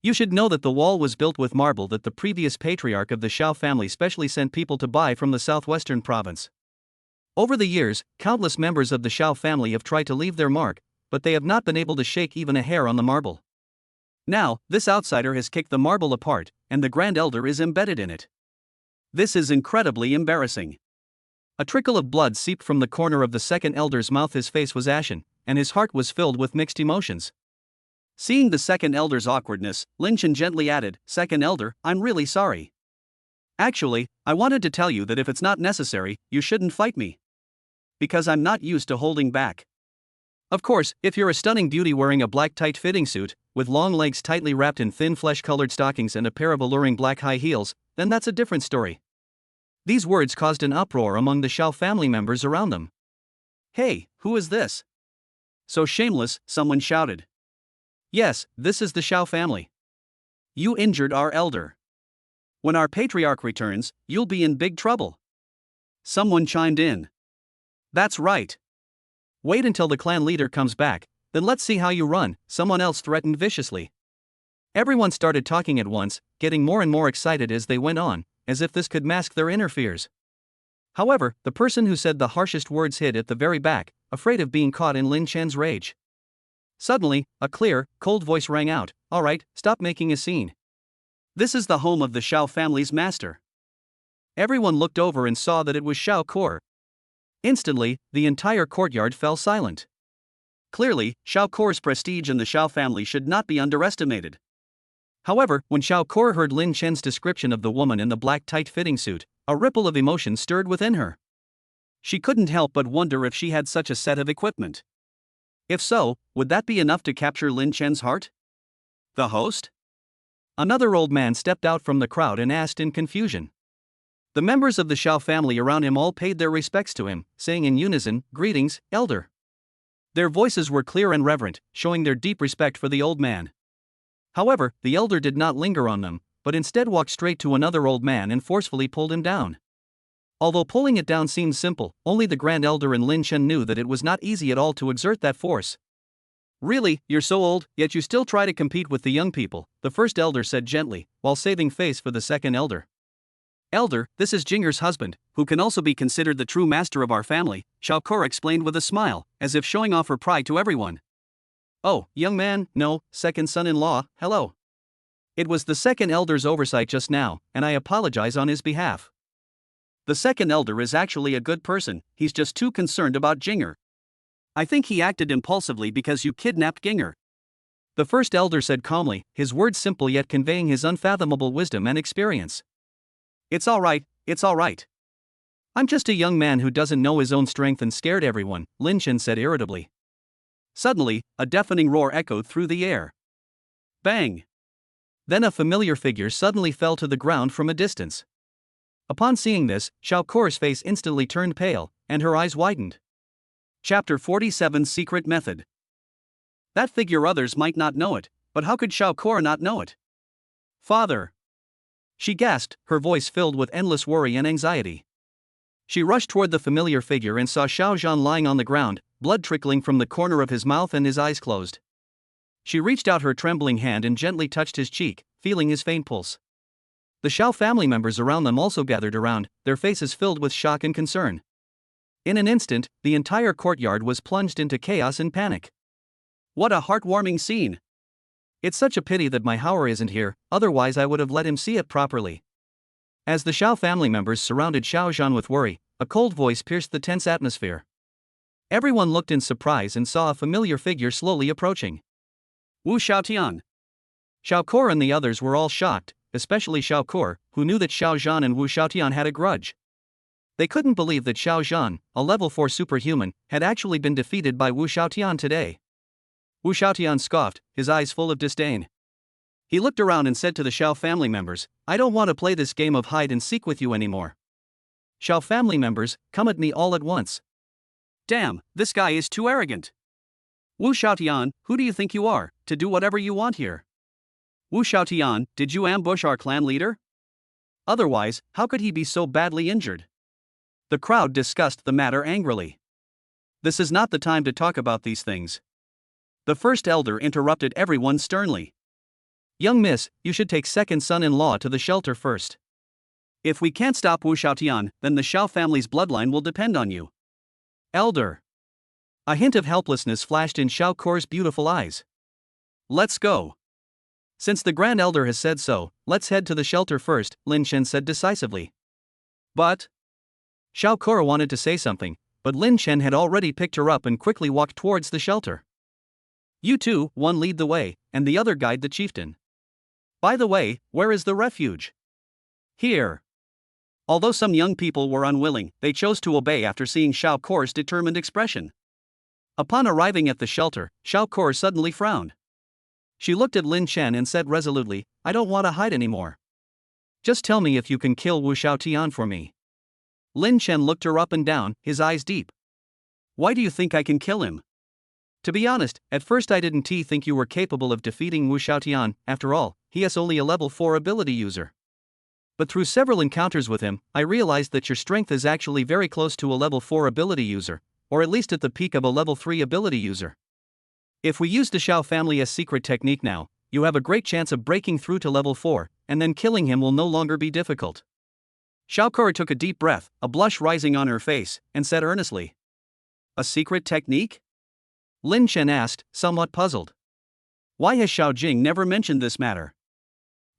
A: You should know that the wall was built with marble that the previous patriarch of the Xiao family specially sent people to buy from the southwestern province. Over the years, countless members of the Xiao family have tried to leave their mark, but they have not been able to shake even a hair on the marble. Now, this outsider has kicked the marble apart, and the Grand Elder is embedded in it. This is incredibly embarrassing. A trickle of blood seeped from the corner of the second elder's mouth. His face was ashen, and his heart was filled with mixed emotions. Seeing the second elder's awkwardness, Lin Chen gently added, "Second elder, I'm really sorry. Actually, I wanted to tell you that if it's not necessary, you shouldn't fight me. Because I'm not used to holding back. Of course, if you're a stunning beauty wearing a black tight-fitting suit, with long legs tightly wrapped in thin flesh-colored stockings and a pair of alluring black high heels, then that's a different story." These words caused an uproar among the Xiao family members around them. "Hey, who is this? So shameless," someone shouted. "Yes, this is the Xiao family. You injured our elder. When our patriarch returns, you'll be in big trouble." Someone chimed in. "That's right. Wait until the clan leader comes back, then let's see how you run," someone else threatened viciously. Everyone started talking at once, getting more and more excited as they went on, as if this could mask their inner fears. However, the person who said the harshest words hid at the very back, afraid of being caught in Lin Chen's rage. Suddenly, a clear, cold voice rang out, "All right, stop making a scene. This is the home of the Xiao family's master." Everyone looked over and saw that it was Xiao Kor. Instantly, the entire courtyard fell silent. Clearly, Xiao Kor's prestige in the Xiao family should not be underestimated. However, when Xiao Kor heard Lin Chen's description of the woman in the black tight-fitting suit, a ripple of emotion stirred within her. She couldn't help but wonder if she had such a set of equipment. If so, would that be enough to capture Lin Chen's heart? The host? Another old man stepped out from the crowd and asked in confusion. The members of the Xiao family around him all paid their respects to him, saying in unison, "Greetings, elder." Their voices were clear and reverent, showing their deep respect for the old man. However, the elder did not linger on them, but instead walked straight to another old man and forcefully pulled him down. Although pulling it down seemed simple, only the Grand Elder and Lin Chen knew that it was not easy at all to exert that force. "Really, you're so old, yet you still try to compete with the young people," the first elder said gently, while saving face for the second elder. "Elder, this is Jinger's husband, who can also be considered the true master of our family," Xiao Kor explained with a smile, as if showing off her pride to everyone. "Oh, young man, no, second son-in-law, hello. It was the second elder's oversight just now, and I apologize on his behalf." The second elder is actually a good person, he's just too concerned about Jinger. I think he acted impulsively because you kidnapped Ginger. The first elder said calmly, his words simple yet conveying his unfathomable wisdom and experience. It's alright, it's alright. I'm just a young man who doesn't know his own strength and scared everyone, Lin Chen said irritably. Suddenly, a deafening roar echoed through the air. Bang! Then a familiar figure suddenly fell to the ground from a distance. Upon seeing this, Xiao Kor's face instantly turned pale, and her eyes widened. Chapter 47 Secret Method. That figure others might not know it, but how could Xiao Kor not know it? Father! She gasped, her voice filled with endless worry and anxiety. She rushed toward the familiar figure and saw Xiao Zhan lying on the ground, blood trickling from the corner of his mouth and his eyes closed. She reached out her trembling hand and gently touched his cheek, feeling his faint pulse. The Xiao family members around them also gathered around, their faces filled with shock and concern. In an instant, the entire courtyard was plunged into chaos and panic. What a heartwarming scene! It's such a pity that my Hauer isn't here, otherwise I would have let him see it properly. As the Xiao family members surrounded Xiao Zhan with worry, a cold voice pierced the tense atmosphere. Everyone looked in surprise and saw a familiar figure slowly approaching. Wu Xiaotian. Xiao Kor and the others were all shocked, especially Xiao Kor, who knew that Xiao Zhan and Wu Xiaotian had a grudge. They couldn't believe that Xiao Zhan, a level 4 superhuman, had actually been defeated by Wu Xiaotian today. Wu Xiaotian scoffed, his eyes full of disdain. He looked around and said to the Xiao family members, I don't want to play this game of hide and seek with you anymore. Xiao family members, come at me all at once. Damn, this guy is too arrogant. Wu Xiaotian, who do you think you are, to do whatever you want here? Wu Xiaotian, did you ambush our clan leader? Otherwise, how could he be so badly injured? The crowd discussed the matter angrily. This is not the time to talk about these things. The first elder interrupted everyone sternly. Young miss, you should take second son-in-law to the shelter first. If we can't stop Wu Xiaotian, then the Xiao family's bloodline will depend on you. Elder. A hint of helplessness flashed in Xiao Kor's beautiful eyes. Let's go. Since the Grand Elder has said so, let's head to the shelter first, Lin Chen said decisively. But... Xiao Kor wanted to say something, but Lin Chen had already picked her up and quickly walked towards the shelter. You two, one lead the way, and the other guide the chieftain. By the way, where is the refuge? Here. Although some young people were unwilling, they chose to obey after seeing Xiao Kor's determined expression. Upon arriving at the shelter, Xiao Kor suddenly frowned. She looked at Lin Chen and said resolutely, I don't want to hide anymore. Just tell me if you can kill Wu Xiaotian for me. Lin Chen looked her up and down, his eyes deep. Why do you think I can kill him? To be honest, at first I didn't think you were capable of defeating Wu Xiaotian, after all, he is only a level 4 ability user. But through several encounters with him, I realized that your strength is actually very close to a level 4 ability user, or at least at the peak of a level 3 ability user. If we use the Xiao family's secret technique now, you have a great chance of breaking through to level 4, and then killing him will no longer be difficult. Xiao Kor took a deep breath, a blush rising on her face, and said earnestly. A secret technique? Lin Chen asked, somewhat puzzled. Why has Xiao Jing never mentioned this matter?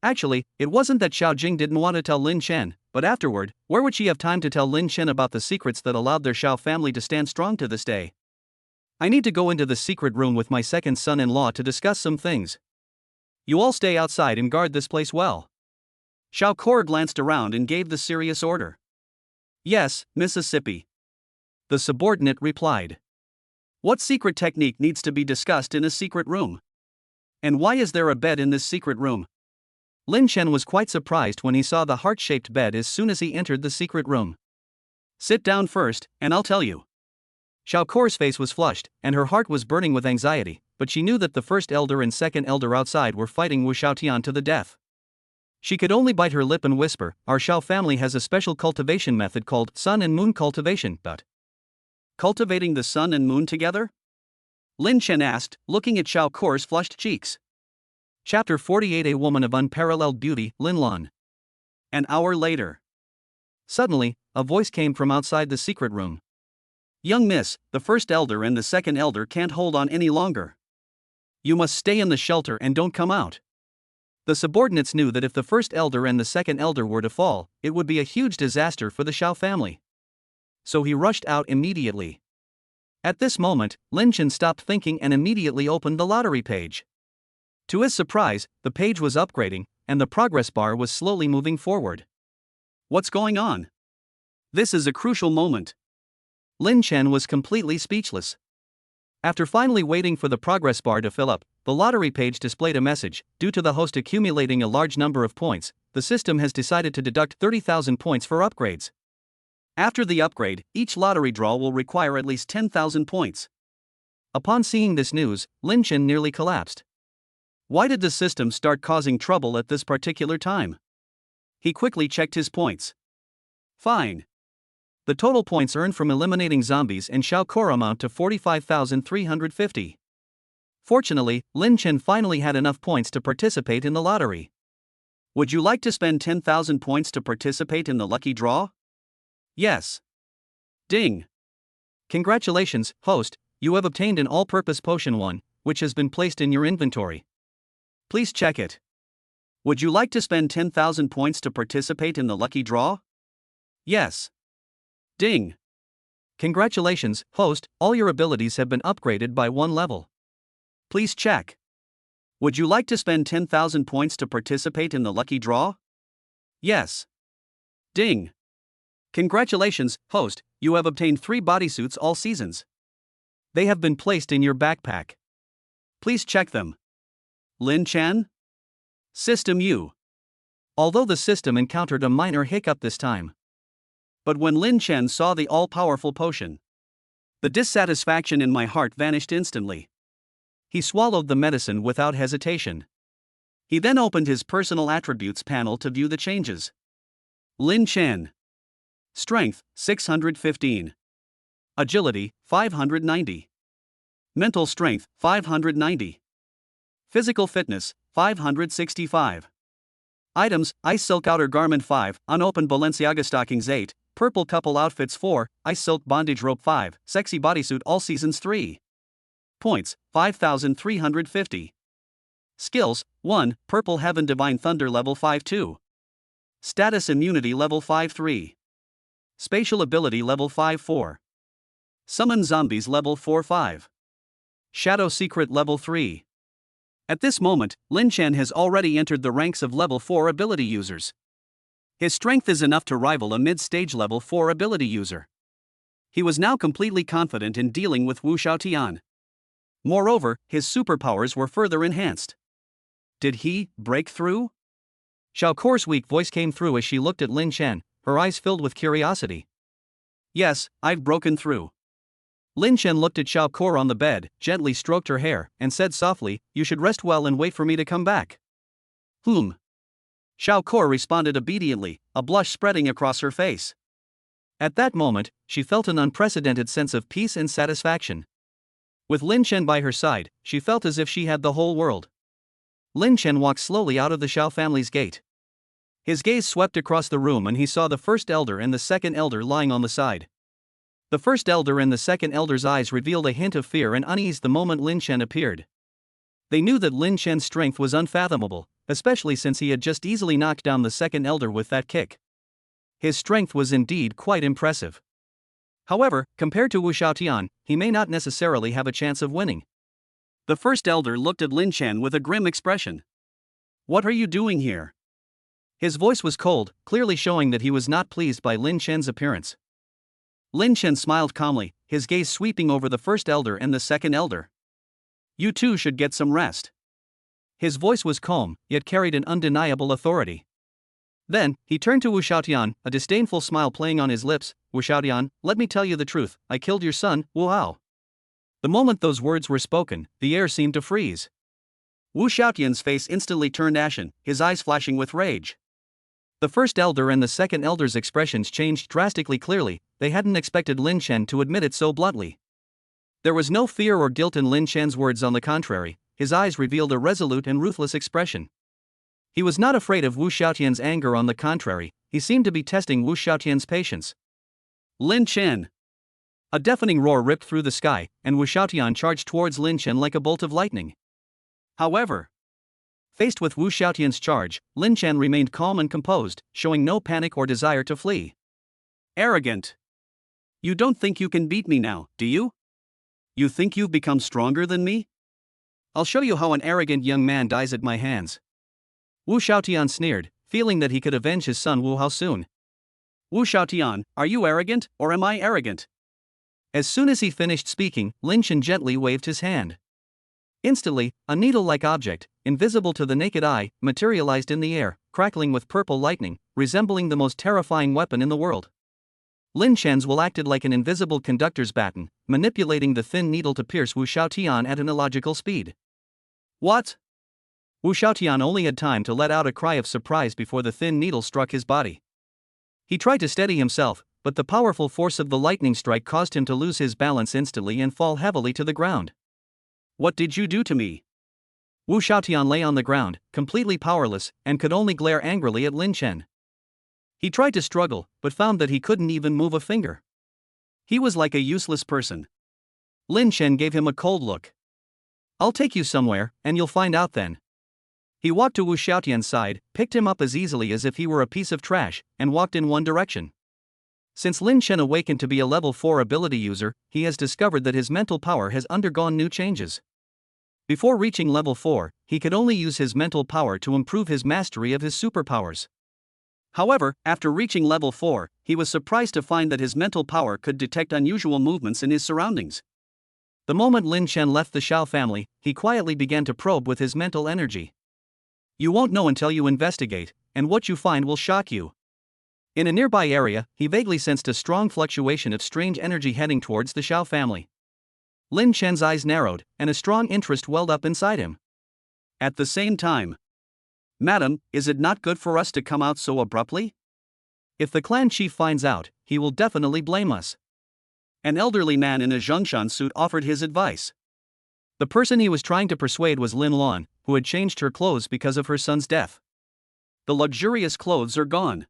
A: Actually, it wasn't that Xiao Jing didn't want to tell Lin Chen, but afterward, where would she have time to tell Lin Chen about the secrets that allowed their Xiao family to stand strong to this day? I need to go into the secret room with my second son-in-law to discuss some things. You all stay outside and guard this place well. Xiao Kor glanced around and gave the serious order. Yes, Mississippi. The subordinate replied. What secret technique needs to be discussed in a secret room? And why is there a bed in this secret room? Lin Chen was quite surprised when he saw the heart-shaped bed as soon as he entered the secret room. Sit down first, and I'll tell you. Xiao Kor's face was flushed, and her heart was burning with anxiety, but she knew that the first elder and second elder outside were fighting Wu Xiaotian to the death. She could only bite her lip and whisper, our Xiao family has a special cultivation method called sun and moon cultivation, but... Cultivating the sun and moon together? Lin Chen asked, looking at Xiao Kor's flushed cheeks. Chapter 48 A woman of unparalleled beauty, Lin Lan. An hour later. Suddenly, a voice came from outside the secret room. Young miss, the first elder and the second elder can't hold on any longer. You must stay in the shelter and don't come out. The subordinates knew that if the first elder and the second elder were to fall, it would be a huge disaster for the Xiao family. So he rushed out immediately. At this moment, Lin Chen stopped thinking and immediately opened the lottery page. To his surprise, the page was upgrading, and the progress bar was slowly moving forward. What's going on? This is a crucial moment. Lin Chen was completely speechless. After finally waiting for the progress bar to fill up, the lottery page displayed a message. Due to the host accumulating a large number of points, the system has decided to deduct 30,000 points for upgrades. After the upgrade, each lottery draw will require at least 10,000 points. Upon seeing this news, Lin Chen nearly collapsed. Why did the system start causing trouble at this particular time? He quickly checked his points. Fine. The total points earned from eliminating zombies and Xiao Core amount to 45,350. Fortunately, Lin Chen finally had enough points to participate in the lottery. Would you like to spend 10,000 points to participate in the lucky draw? Yes. Ding. Congratulations, host, you have obtained an all-purpose potion 1, which has been placed in your inventory. Please check it. Would you like to spend 10,000 points to participate in the lucky draw? Yes. Ding. Congratulations, host, all your abilities have been upgraded by 1 level. Please check. Would you like to spend 10,000 points to participate in the lucky draw? Yes. Ding. Congratulations, host, you have obtained 3 bodysuits all seasons. They have been placed in your backpack. Please check them. Lin Chen? System U. Although the system encountered a minor hiccup this time. But when Lin Chen saw the all-powerful potion, the dissatisfaction in my heart vanished instantly. He swallowed the medicine without hesitation. He then opened his personal attributes panel to view the changes. Lin Chen. Strength, 615. Agility, 590. Mental strength, 590. Physical fitness, 565. Items, Ice Silk Outer Garment 5, Unopened Balenciaga Stockings 8, Purple Couple Outfits 4, Ice Silk Bondage Rope 5, Sexy Bodysuit All Seasons 3. Points, 5,350. Skills, 1, Purple Heaven Divine Thunder Level 5-2. Status Immunity Level 5-3. Spatial Ability Level 5-4. Summon Zombies Level 4-5. Shadow Secret Level 3. At this moment, Lin Chen has already entered the ranks of Level 4 ability users. His strength is enough to rival a mid-stage Level 4 ability user. He was now completely confident in dealing with Wu Xiaotian. Moreover, his superpowers were further enhanced. Did he break through? Xiao Core's weak voice came through as she looked at Lin Chen, her eyes filled with curiosity. Yes, I've broken through. Lin Chen looked at Xiao Core on the bed, gently stroked her hair, and said softly, you should rest well and wait for me to come back. Xiao Core responded obediently, a blush spreading across her face. At that moment, she felt an unprecedented sense of peace and satisfaction. With Lin Chen by her side, she felt as if she had the whole world. Lin Chen walked slowly out of the Xiao family's gate. His gaze swept across the room and he saw the first elder and the second elder lying on the side. The first elder and the second elder's eyes revealed a hint of fear and unease the moment Lin Chen appeared. They knew that Lin Chen's strength was unfathomable, especially since he had just easily knocked down the second elder with that kick. His strength was indeed quite impressive. However, compared to Wu Xiaotian, he may not necessarily have a chance of winning. The first elder looked at Lin Chen with a grim expression. What are you doing here? His voice was cold, clearly showing that he was not pleased by Lin Chen's appearance. Lin Chen smiled calmly, his gaze sweeping over the first elder and the second elder. You two should get some rest. His voice was calm, yet carried an undeniable authority. Then, he turned to Wu Xiaotian, a disdainful smile playing on his lips. Wu Xiaotian, let me tell you the truth, I killed your son, Wu Hao. The moment those words were spoken, the air seemed to freeze. Wu Xiaotian's face instantly turned ashen, his eyes flashing with rage. The first elder and the second elder's expressions changed drastically. Clearly, they hadn't expected Lin Chen to admit it so bluntly. There was no fear or guilt in Lin Chen's words, on the contrary, his eyes revealed a resolute and ruthless expression. He was not afraid of Wu Xiaotian's anger, on the contrary, he seemed to be testing Wu Xiaotian's patience. Lin Chen! A deafening roar ripped through the sky, and Wu Xiaotian charged towards Lin Chen like a bolt of lightning. However, Faced with Wu Xiaotian's charge, Lin Chen remained calm and composed, showing no panic or desire to flee. Arrogant. You don't think you can beat me now, do you? You think you've become stronger than me? I'll show you how an arrogant young man dies at my hands. Wu Xiaotian sneered, feeling that he could avenge his son Wu Hao soon. Wu Xiaotian, are you arrogant, or am I arrogant? As soon as he finished speaking, Lin Chen gently waved his hand. Instantly, a needle-like object, invisible to the naked eye, materialized in the air, crackling with purple lightning, resembling the most terrifying weapon in the world. Lin Chen's will acted like an invisible conductor's baton, manipulating the thin needle to pierce Wu Xiaotian at an illogical speed. What? Wu Xiaotian only had time to let out a cry of surprise before the thin needle struck his body. He tried to steady himself, but the powerful force of the lightning strike caused him to lose his balance instantly and fall heavily to the ground. What did you do to me? Wu Xiaotian lay on the ground, completely powerless, and could only glare angrily at Lin Chen. He tried to struggle, but found that he couldn't even move a finger. He was like a useless person. Lin Chen gave him a cold look. I'll take you somewhere, and you'll find out then. He walked to Wu Xiaotian's side, picked him up as easily as if he were a piece of trash, and walked in one direction. Since Lin Chen awakened to be a level 4 ability user, he has discovered that his mental power has undergone new changes. Before reaching level 4, he could only use his mental power to improve his mastery of his superpowers. However, after reaching level 4, he was surprised to find that his mental power could detect unusual movements in his surroundings. The moment Lin Chen left the Xiao family, he quietly began to probe with his mental energy. You won't know until you investigate, and what you find will shock you. In a nearby area, he vaguely sensed a strong fluctuation of strange energy heading towards the Xiao family. Lin Chen's eyes narrowed, and a strong interest welled up inside him. At the same time, Madam, is it not good for us to come out so abruptly? If the clan chief finds out, he will definitely blame us. An elderly man in a Zhongshan suit offered his advice. The person he was trying to persuade was Lin Lan, who had changed her clothes because of her son's death. The luxurious clothes are gone.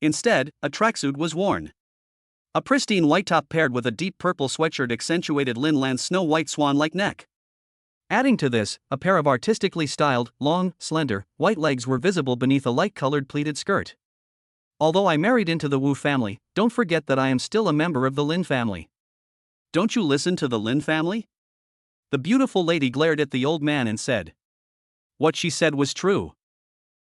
A: Instead, a tracksuit was worn. A pristine white top paired with a deep purple sweatshirt accentuated Lin Lan's snow-white swan-like neck. Adding to this, a pair of artistically styled, long, slender, white legs were visible beneath a light-colored pleated skirt. Although I married into the Wu family, don't forget that I am still a member of the Lin family. Don't you listen to the Lin family? The beautiful lady glared at the old man and said. What she said was true.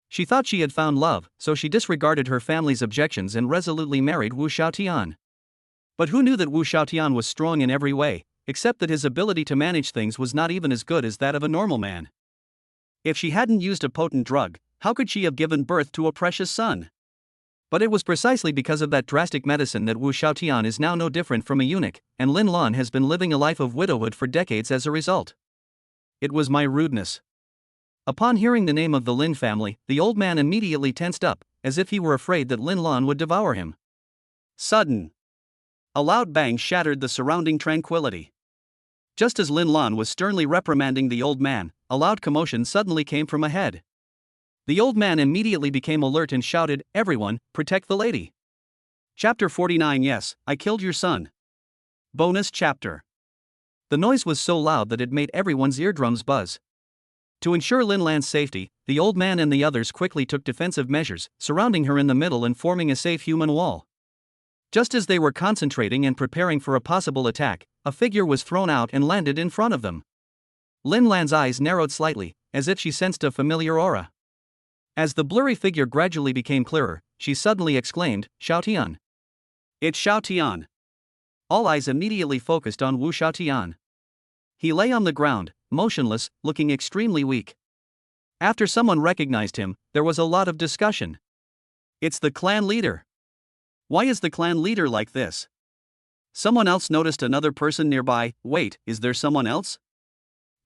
A: She thought she had found love, so she disregarded her family's objections and resolutely married Wu Xiaotian. But who knew that Wu Xiaotian was strong in every way, except that his ability to manage things was not even as good as that of a normal man. If she hadn't used a potent drug, how could she have given birth to a precious son? But it was precisely because of that drastic medicine that Wu Xiaotian is now no different from a eunuch, and Lin Lan has been living a life of widowhood for decades as a result. It was my rudeness. Upon hearing the name of the Lin family, the old man immediately tensed up, as if he were afraid that Lin Lan would devour him. Sudden. A loud bang shattered the surrounding tranquility. Just as Lin Lan was sternly reprimanding the old man, a loud commotion suddenly came from ahead. The old man immediately became alert and shouted, "Everyone, protect the lady." Chapter 49. Yes, I killed your son. Bonus chapter. The noise was so loud that it made everyone's eardrums buzz. To ensure Lin Lan's safety, the old man and the others quickly took defensive measures, surrounding her in the middle and forming a safe human wall. Just as they were concentrating and preparing for a possible attack, a figure was thrown out and landed in front of them. Lin Lan's eyes narrowed slightly, as if she sensed a familiar aura. As the blurry figure gradually became clearer, she suddenly exclaimed, "Xiaotian." It's Xiaotian. All eyes immediately focused on Wu Xiaotian. He lay on the ground, motionless, looking extremely weak. After someone recognized him, there was a lot of discussion. It's the clan leader. Why is the clan leader like this? Someone else noticed another person nearby. Wait, is there someone else?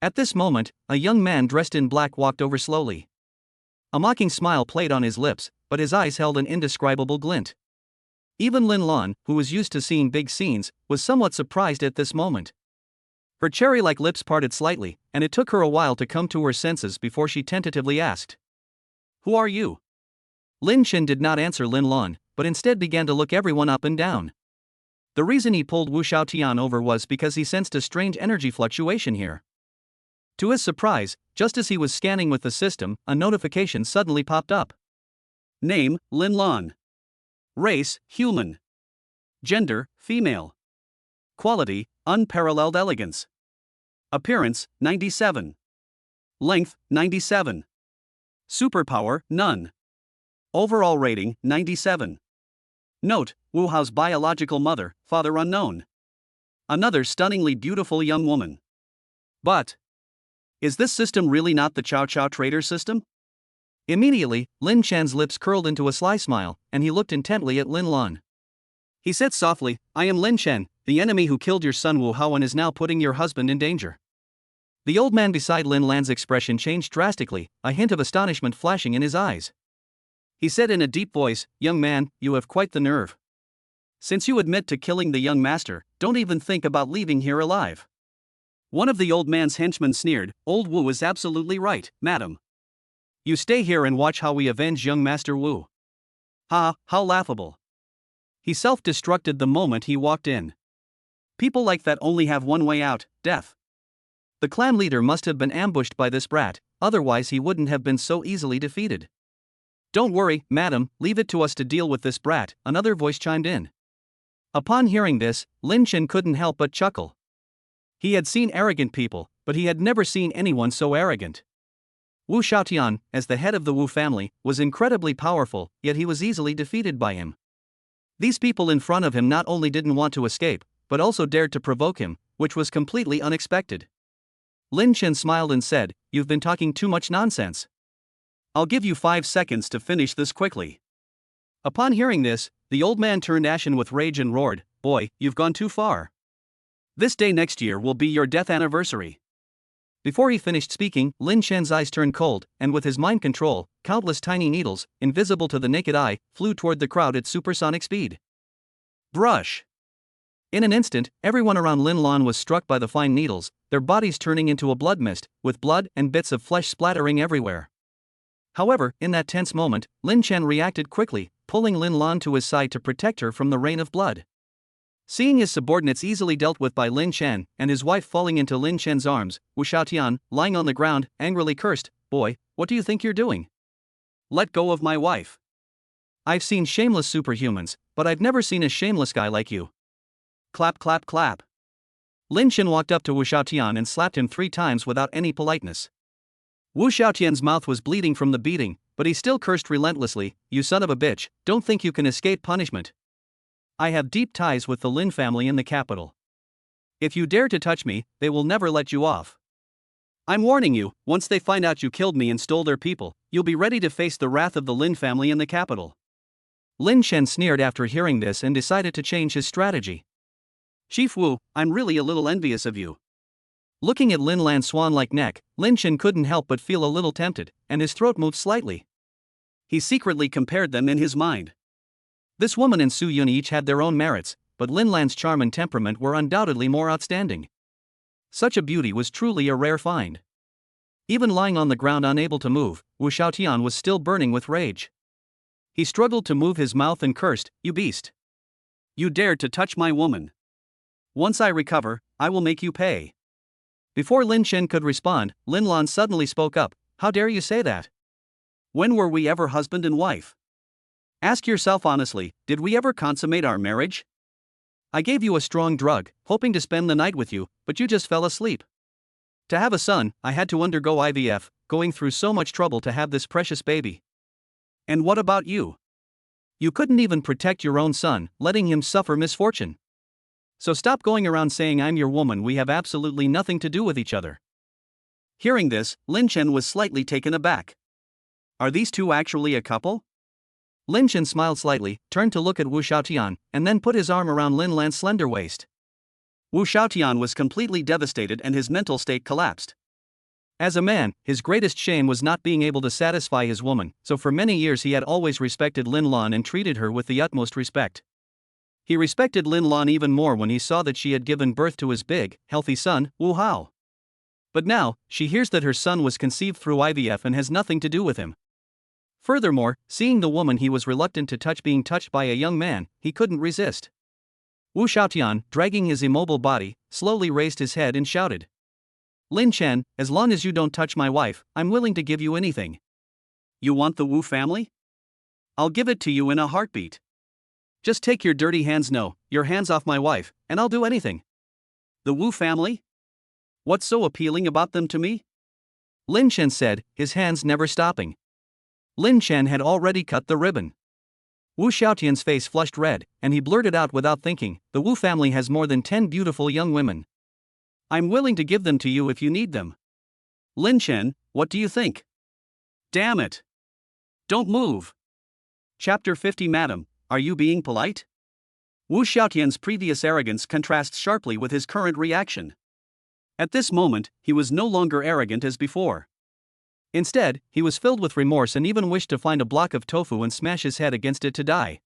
A: At this moment, a young man dressed in black walked over slowly. A mocking smile played on his lips, but his eyes held an indescribable glint. Even Lin Lan, who was used to seeing big scenes, was somewhat surprised at this moment. Her cherry-like lips parted slightly, and it took her a while to come to her senses before she tentatively asked, "Who are you?" Lin Chen did not answer Lin Lan, but instead began to look everyone up and down. The reason he pulled Wu Xiaotian over was because he sensed a strange energy fluctuation here. To his surprise, just as he was scanning with the system, a notification suddenly popped up. Name, Lin Lan. Race, human. Gender, female. Quality, unparalleled elegance. Appearance, 97. Length, 97. Superpower, none. Overall rating, 97. Note, Wu Hao's biological mother, father unknown. Another stunningly beautiful young woman. But is this system really not the Chow Chow Trader system? Immediately, Lin Chen's lips curled into a sly smile, and he looked intently at Lin Lan. He said softly, I am Lin Chen, the enemy who killed your son Wu Hao and is now putting your husband in danger. The old man beside Lin Lan's expression changed drastically, a hint of astonishment flashing in his eyes. He said in a deep voice, young man, you have quite the nerve. Since you admit to killing the young master, don't even think about leaving here alive. One of the old man's henchmen sneered, Old Wu is absolutely right, madam. You stay here and watch how we avenge young Master Wu. Ha, how laughable. He self-destructed the moment he walked in. People like that only have one way out, death. The clan leader must have been ambushed by this brat, otherwise he wouldn't have been so easily defeated. Don't worry, madam, leave it to us to deal with this brat, another voice chimed in. Upon hearing this, Lin Chen couldn't help but chuckle. He had seen arrogant people, but he had never seen anyone so arrogant. Wu Shaotian, as the head of the Wu family, was incredibly powerful, yet he was easily defeated by him. These people in front of him not only didn't want to escape, but also dared to provoke him, which was completely unexpected. Lin Chen smiled and said, You've been talking too much nonsense. I'll give you 5 seconds to finish this quickly. Upon hearing this, the old man turned ashen with rage and roared, Boy, you've gone too far. This day next year will be your death anniversary. Before he finished speaking, Lin Chen's eyes turned cold, and with his mind control, countless tiny needles, invisible to the naked eye, flew toward the crowd at supersonic speed. Brush! In an instant, everyone around Lin Lan was struck by the fine needles, their bodies turning into a blood mist, with blood and bits of flesh splattering everywhere. However, in that tense moment, Lin Chen reacted quickly, pulling Lin Lan to his side to protect her from the rain of blood. Seeing his subordinates easily dealt with by Lin Chen, and his wife falling into Lin Chen's arms, Wu Shaotian, lying on the ground, angrily cursed, Boy, what do you think you're doing? Let go of my wife. I've seen shameless superhumans, but I've never seen a shameless guy like you. Clap clap clap. Lin Chen walked up to Wu Shaotian and slapped him 3 times without any politeness. Wu Shaotian's mouth was bleeding from the beating, but he still cursed relentlessly, You son of a bitch, don't think you can escape punishment. I have deep ties with the Lin family in the capital. If you dare to touch me, they will never let you off. I'm warning you, once they find out you killed me and stole their people, you'll be ready to face the wrath of the Lin family in the capital. Lin Chen sneered after hearing this and decided to change his strategy. Chief Wu, I'm really a little envious of you. Looking at Lin Lan's swan-like neck, Lin Chen couldn't help but feel a little tempted, and his throat moved slightly. He secretly compared them in his mind. This woman and Su Yun each had their own merits, but Lin Lan's charm and temperament were undoubtedly more outstanding. Such a beauty was truly a rare find. Even lying on the ground unable to move, Wu Shaotian was still burning with rage. He struggled to move his mouth and cursed, You beast! You dared to touch my woman. Once I recover, I will make you pay. Before Lin Chen could respond, Lin Lan suddenly spoke up, How dare you say that? When were we ever husband and wife? Ask yourself honestly, did we ever consummate our marriage? I gave you a strong drug, hoping to spend the night with you, but you just fell asleep. To have a son, I had to undergo IVF, going through so much trouble to have this precious baby. And what about you? You couldn't even protect your own son, letting him suffer misfortune. So stop going around saying I'm your woman, we have absolutely nothing to do with each other. Hearing this, Lin Chen was slightly taken aback. Are these two actually a couple? Lin Chen smiled slightly, turned to look at Wu Shaotian, and then put his arm around Lin Lan's slender waist. Wu Shaotian was completely devastated and his mental state collapsed. As a man, his greatest shame was not being able to satisfy his woman, so for many years he had always respected Lin Lan and treated her with the utmost respect. He respected Lin Lan even more when he saw that she had given birth to his big, healthy son, Wu Hao. But now, she hears that her son was conceived through IVF and has nothing to do with him. Furthermore, seeing the woman he was reluctant to touch being touched by a young man, he couldn't resist. Wu Shaotian, dragging his immobile body, slowly raised his head and shouted. Lin Chen, as long as you don't touch my wife, I'm willing to give you anything. You want the Wu family? I'll give it to you in a heartbeat. Just take your dirty hands, no, your hands off my wife, and I'll do anything. The Wu family? What's so appealing about them to me? Lin Chen said, his hands never stopping. Lin Chen had already cut the ribbon. Wu Xiaotian's face flushed red, and he blurted out without thinking, the Wu family has more than 10 beautiful young women. I'm willing to give them to you if you need them. Lin Chen, what do you think? Damn it. Don't move. Chapter 50. Madam, are you being polite? Wu Xiaotian's previous arrogance contrasts sharply with his current reaction. At this moment, he was no longer arrogant as before. Instead, he was filled with remorse and even wished to find a block of tofu and smash his head against it to die.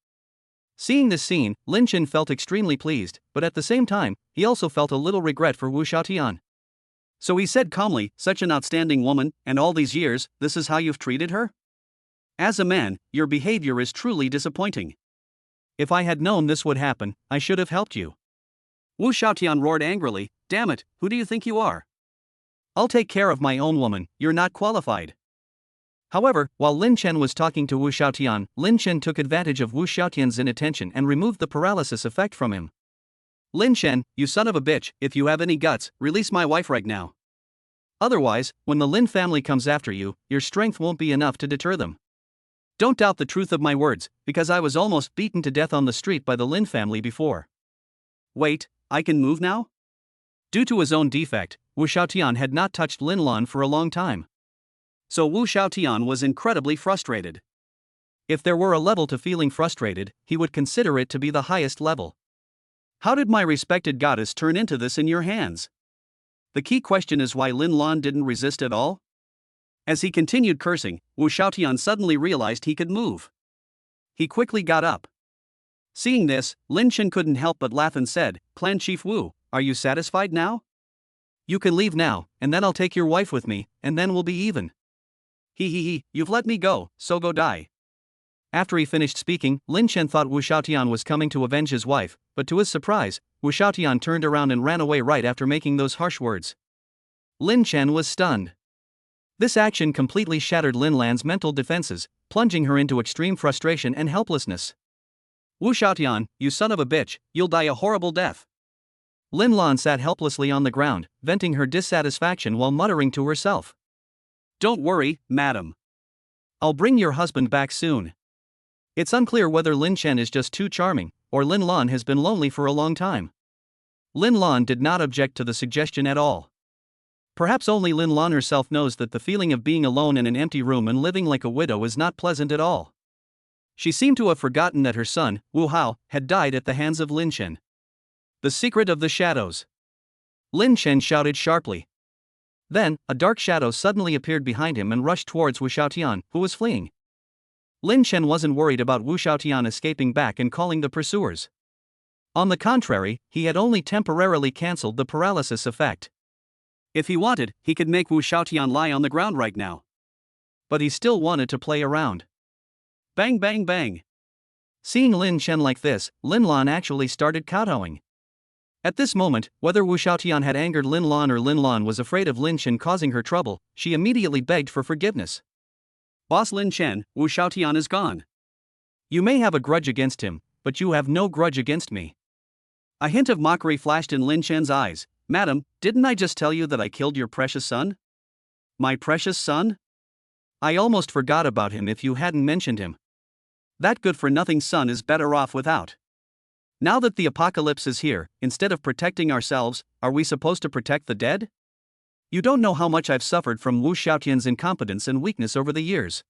A: Seeing this scene, Lin Chen felt extremely pleased, but at the same time, he also felt a little regret for Wu Xiaotian. So he said calmly, such an outstanding woman, and all these years, this is how you've treated her? As a man, your behavior is truly disappointing. If I had known this would happen, I should have helped you. Wu Xiaotian roared angrily, damn it, who do you think you are? I'll take care of my own woman, you're not qualified. However, while Lin Chen was talking to Wu Xiaotian, Lin Chen took advantage of Wu Xiaotian's inattention and removed the paralysis effect from him. Lin Chen, you son of a bitch, if you have any guts, release my wife right now. Otherwise, when the Lin family comes after you, your strength won't be enough to deter them. Don't doubt the truth of my words, because I was almost beaten to death on the street by the Lin family before. Wait, I can move now? Due to his own defect, Wu Xiaotian had not touched Lin Lan for a long time. So Wu Xiaotian was incredibly frustrated. If there were a level to feeling frustrated, he would consider it to be the highest level. How did my respected goddess turn into this in your hands? The key question is why Lin Lan didn't resist at all? As he continued cursing, Wu Xiaotian suddenly realized he could move. He quickly got up. Seeing this, Lin Chen couldn't help but laugh and said, Clan Chief Wu, are you satisfied now? You can leave now, and then I'll take your wife with me, and then we'll be even. He, you've let me go, so go die. After he finished speaking, Lin Chen thought Wu Xiaotian was coming to avenge his wife, but to his surprise, Wu Xiaotian turned around and ran away right after making those harsh words. Lin Chen was stunned. This action completely shattered Lin Lan's mental defenses, plunging her into extreme frustration and helplessness. Wu Xiaotian, you son of a bitch, you'll die a horrible death. Lin Lan sat helplessly on the ground, venting her dissatisfaction while muttering to herself. Don't worry, madam. I'll bring your husband back soon. It's unclear whether Lin Chen is just too charming, or Lin Lan has been lonely for a long time. Lin Lan did not object to the suggestion at all. Perhaps only Lin Lan herself knows that the feeling of being alone in an empty room and living like a widow is not pleasant at all. She seemed to have forgotten that her son, Wu Hao, had died at the hands of Lin Chen. The secret of the shadows. Lin Chen shouted sharply. Then, a dark shadow suddenly appeared behind him and rushed towards Wu Xiaotian, who was fleeing. Lin Chen wasn't worried about Wu Xiaotian escaping back and calling the pursuers. On the contrary, he had only temporarily cancelled the paralysis effect. If he wanted, he could make Wu Xiaotian lie on the ground right now. But he still wanted to play around. Bang bang bang. Seeing Lin Chen like this, Lin Lan actually started kowtowing. At this moment, whether Wu Xiaotian had angered Lin Lan or Lin Lan was afraid of Lin Chen causing her trouble, she immediately begged for forgiveness. Boss Lin Chen, Wu Xiaotian is gone. You may have a grudge against him, but you have no grudge against me. A hint of mockery flashed in Lin Chen's eyes. Madam, didn't I just tell you that I killed your precious son? My precious son? I almost forgot about him if you hadn't mentioned him. That good-for-nothing son is better off without. Now that the apocalypse is here, instead of protecting ourselves, are we supposed to protect the dead? You don't know how much I've suffered from Wu Xiaotian's incompetence and weakness over the years.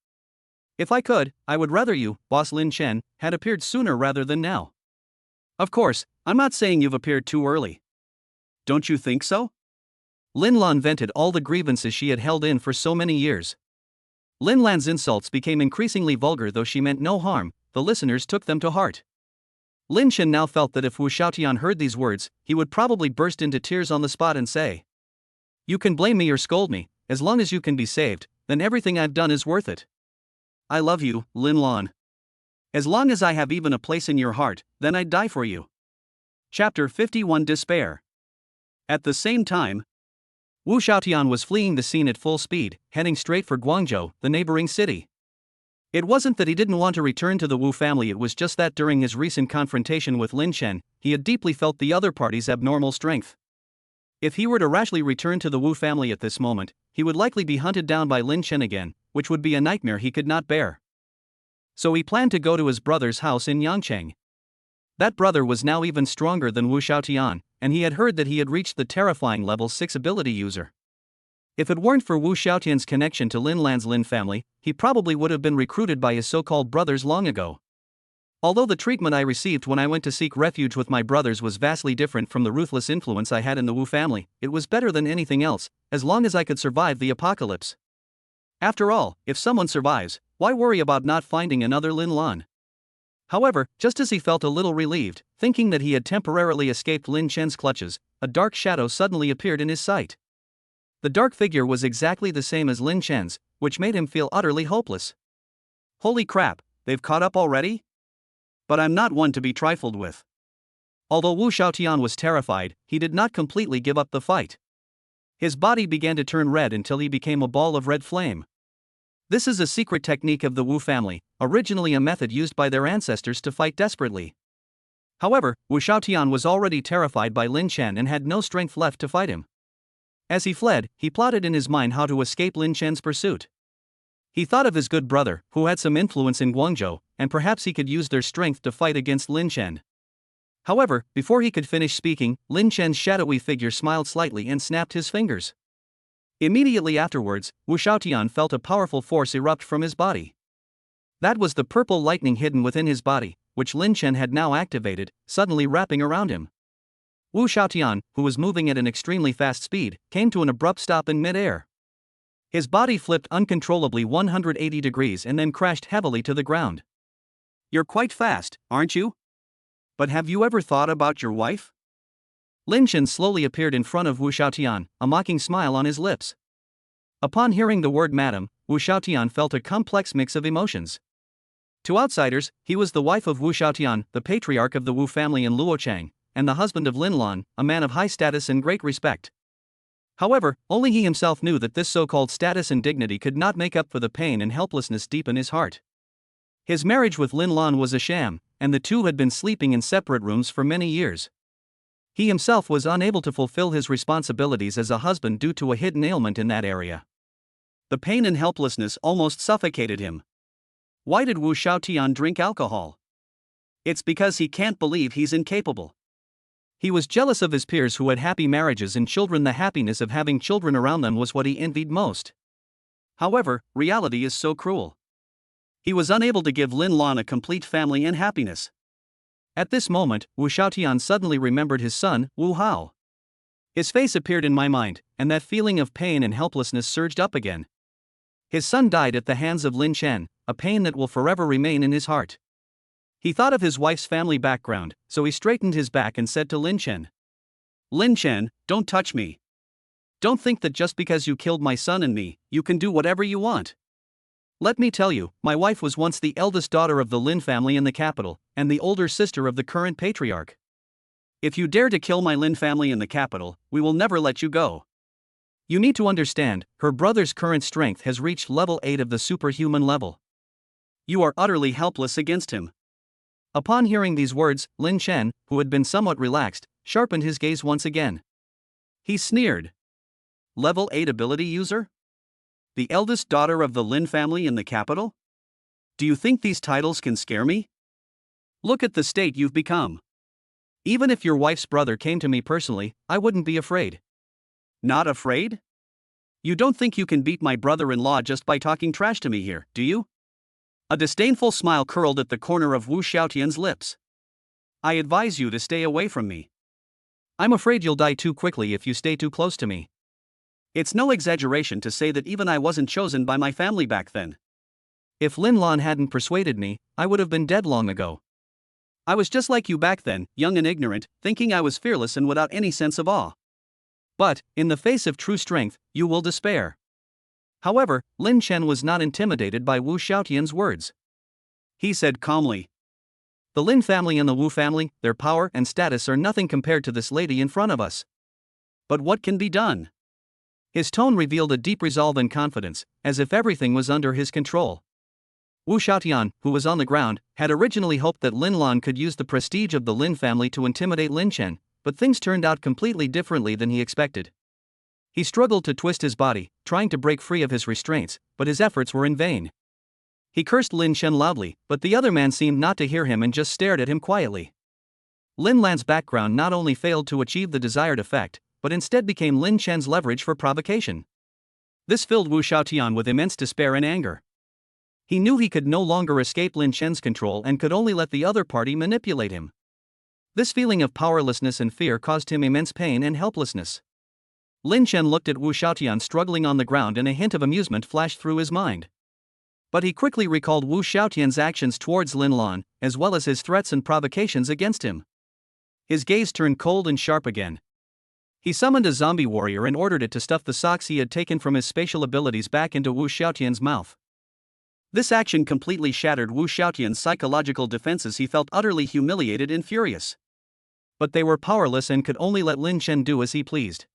A: If I could, I would rather you, Boss Lin Chen, had appeared sooner rather than now. Of course, I'm not saying you've appeared too early. Don't you think so? Lin Lan vented all the grievances she had held in for so many years. Lin Lan's insults became increasingly vulgar. Though she meant no harm, the listeners took them to heart. Lin Chen now felt that if Wu Xiaotian heard these words, he would probably burst into tears on the spot and say, You can blame me or scold me, as long as you can be saved, then everything I've done is worth it. I love you, Lin Lan. As long as I have even a place in your heart, then I'd die for you. Chapter 51. Despair. At the same time, Wu Xiaotian was fleeing the scene at full speed, heading straight for Guangzhou, the neighboring city. It wasn't that he didn't want to return to the Wu family, it was just that during his recent confrontation with Lin Chen, he had deeply felt the other party's abnormal strength. If he were to rashly return to the Wu family at this moment, he would likely be hunted down by Lin Chen again, which would be a nightmare he could not bear. So he planned to go to his brother's house in Yangcheng. That brother was now even stronger than Wu Xiaotian, and he had heard that he had reached the terrifying level 6 ability user. If it weren't for Wu Xiaotian's connection to Lin Lan's Lin family, he probably would have been recruited by his so-called brothers long ago. Although the treatment I received when I went to seek refuge with my brothers was vastly different from the ruthless influence I had in the Wu family, it was better than anything else, as long as I could survive the apocalypse. After all, if someone survives, why worry about not finding another Lin Lan? However, just as he felt a little relieved, thinking that he had temporarily escaped Lin Chen's clutches, a dark shadow suddenly appeared in his sight. The dark figure was exactly the same as Lin Chen's, which made him feel utterly hopeless. Holy crap, they've caught up already? But I'm not one to be trifled with. Although Wu Xiaotian was terrified, he did not completely give up the fight. His body began to turn red until he became a ball of red flame. This is a secret technique of the Wu family, originally a method used by their ancestors to fight desperately. However, Wu Xiaotian was already terrified by Lin Chen and had no strength left to fight him. As he fled, he plotted in his mind how to escape Lin Chen's pursuit. He thought of his good brother, who had some influence in Guangzhou, and perhaps he could use their strength to fight against Lin Chen. However, before he could finish speaking, Lin Chen's shadowy figure smiled slightly and snapped his fingers. Immediately afterwards, Wu Xiaotian felt a powerful force erupt from his body. That was the purple lightning hidden within his body, which Lin Chen had now activated, suddenly wrapping around him. Wu Xiaotian, who was moving at an extremely fast speed, came to an abrupt stop in mid-air. His body flipped uncontrollably 180 degrees and then crashed heavily to the ground. You're quite fast, aren't you? But have you ever thought about your wife? Lin Chen slowly appeared in front of Wu Xiaotian, a mocking smile on his lips. Upon hearing the word madam, Wu Xiaotian felt a complex mix of emotions. To outsiders, he was the wife of Wu Xiaotian, the patriarch of the Wu family in Luochang, and the husband of Lin Lan, a man of high status and great respect. However, only he himself knew that this so-called status and dignity could not make up for the pain and helplessness deep in his heart. His marriage with Lin Lan was a sham, and the two had been sleeping in separate rooms for many years. He himself was unable to fulfill his responsibilities as a husband due to a hidden ailment in that area. The pain and helplessness almost suffocated him. Why did Wu Xiaotian drink alcohol? It's because he can't believe he's incapable. He was jealous of his peers who had happy marriages and children. The happiness of having children around them was what he envied most. However, reality is so cruel. He was unable to give Lin Lan a complete family and happiness. At this moment, Wu Xiaotian suddenly remembered his son, Wu Hao. His face appeared in my mind, and that feeling of pain and helplessness surged up again. His son died at the hands of Lin Chen, a pain that will forever remain in his heart. He thought of his wife's family background, so he straightened his back and said to Lin Chen, "Lin Chen, don't touch me. Don't think that just because you killed my son and me, you can do whatever you want. Let me tell you, my wife was once the eldest daughter of the Lin family in the capital, and the older sister of the current patriarch. If you dare to kill my Lin family in the capital, we will never let you go. You need to understand, her brother's current strength has reached level 8 of the superhuman level. You are utterly helpless against him." Upon hearing these words, Lin Chen, who had been somewhat relaxed, sharpened his gaze once again. He sneered. Level 8 ability user? The eldest daughter of the Lin family in the capital? Do you think these titles can scare me? Look at the state you've become. Even if your wife's brother came to me personally, I wouldn't be afraid. Not afraid? You don't think you can beat my brother-in-law just by talking trash to me here, do you? A disdainful smile curled at the corner of Wu Xiaotian's lips. I advise you to stay away from me. I'm afraid you'll die too quickly if you stay too close to me. It's no exaggeration to say that even I wasn't chosen by my family back then. If Lin Lan hadn't persuaded me, I would have been dead long ago. I was just like you back then, young and ignorant, thinking I was fearless and without any sense of awe. But, in the face of true strength, you will despair. However, Lin Chen was not intimidated by Wu Xiaotian's words. He said calmly, "The Lin family and the Wu family, their power and status are nothing compared to this lady in front of us. But what can be done? His tone revealed a deep resolve and confidence, as if everything was under his control. Wu Xiaotian, who was on the ground, had originally hoped that Lin Lan could use the prestige of the Lin family to intimidate Lin Chen, but things turned out completely differently than he expected. He struggled to twist his body, trying to break free of his restraints, but his efforts were in vain. He cursed Lin Chen loudly, but the other man seemed not to hear him and just stared at him quietly. Lin Lan's background not only failed to achieve the desired effect, but instead became Lin Chen's leverage for provocation. This filled Wu Xiaotian with immense despair and anger. He knew he could no longer escape Lin Chen's control and could only let the other party manipulate him. This feeling of powerlessness and fear caused him immense pain and helplessness. Lin Chen looked at Wu Xiaotian struggling on the ground and a hint of amusement flashed through his mind. But he quickly recalled Wu Xiaotian's actions towards Lin Lan, as well as his threats and provocations against him. His gaze turned cold and sharp again. He summoned a zombie warrior and ordered it to stuff the socks he had taken from his spatial abilities back into Wu Xiaotian's mouth. This action completely shattered Wu Xiaotian's psychological defenses. He felt utterly humiliated and furious. But they were powerless and could only let Lin Chen do as he pleased.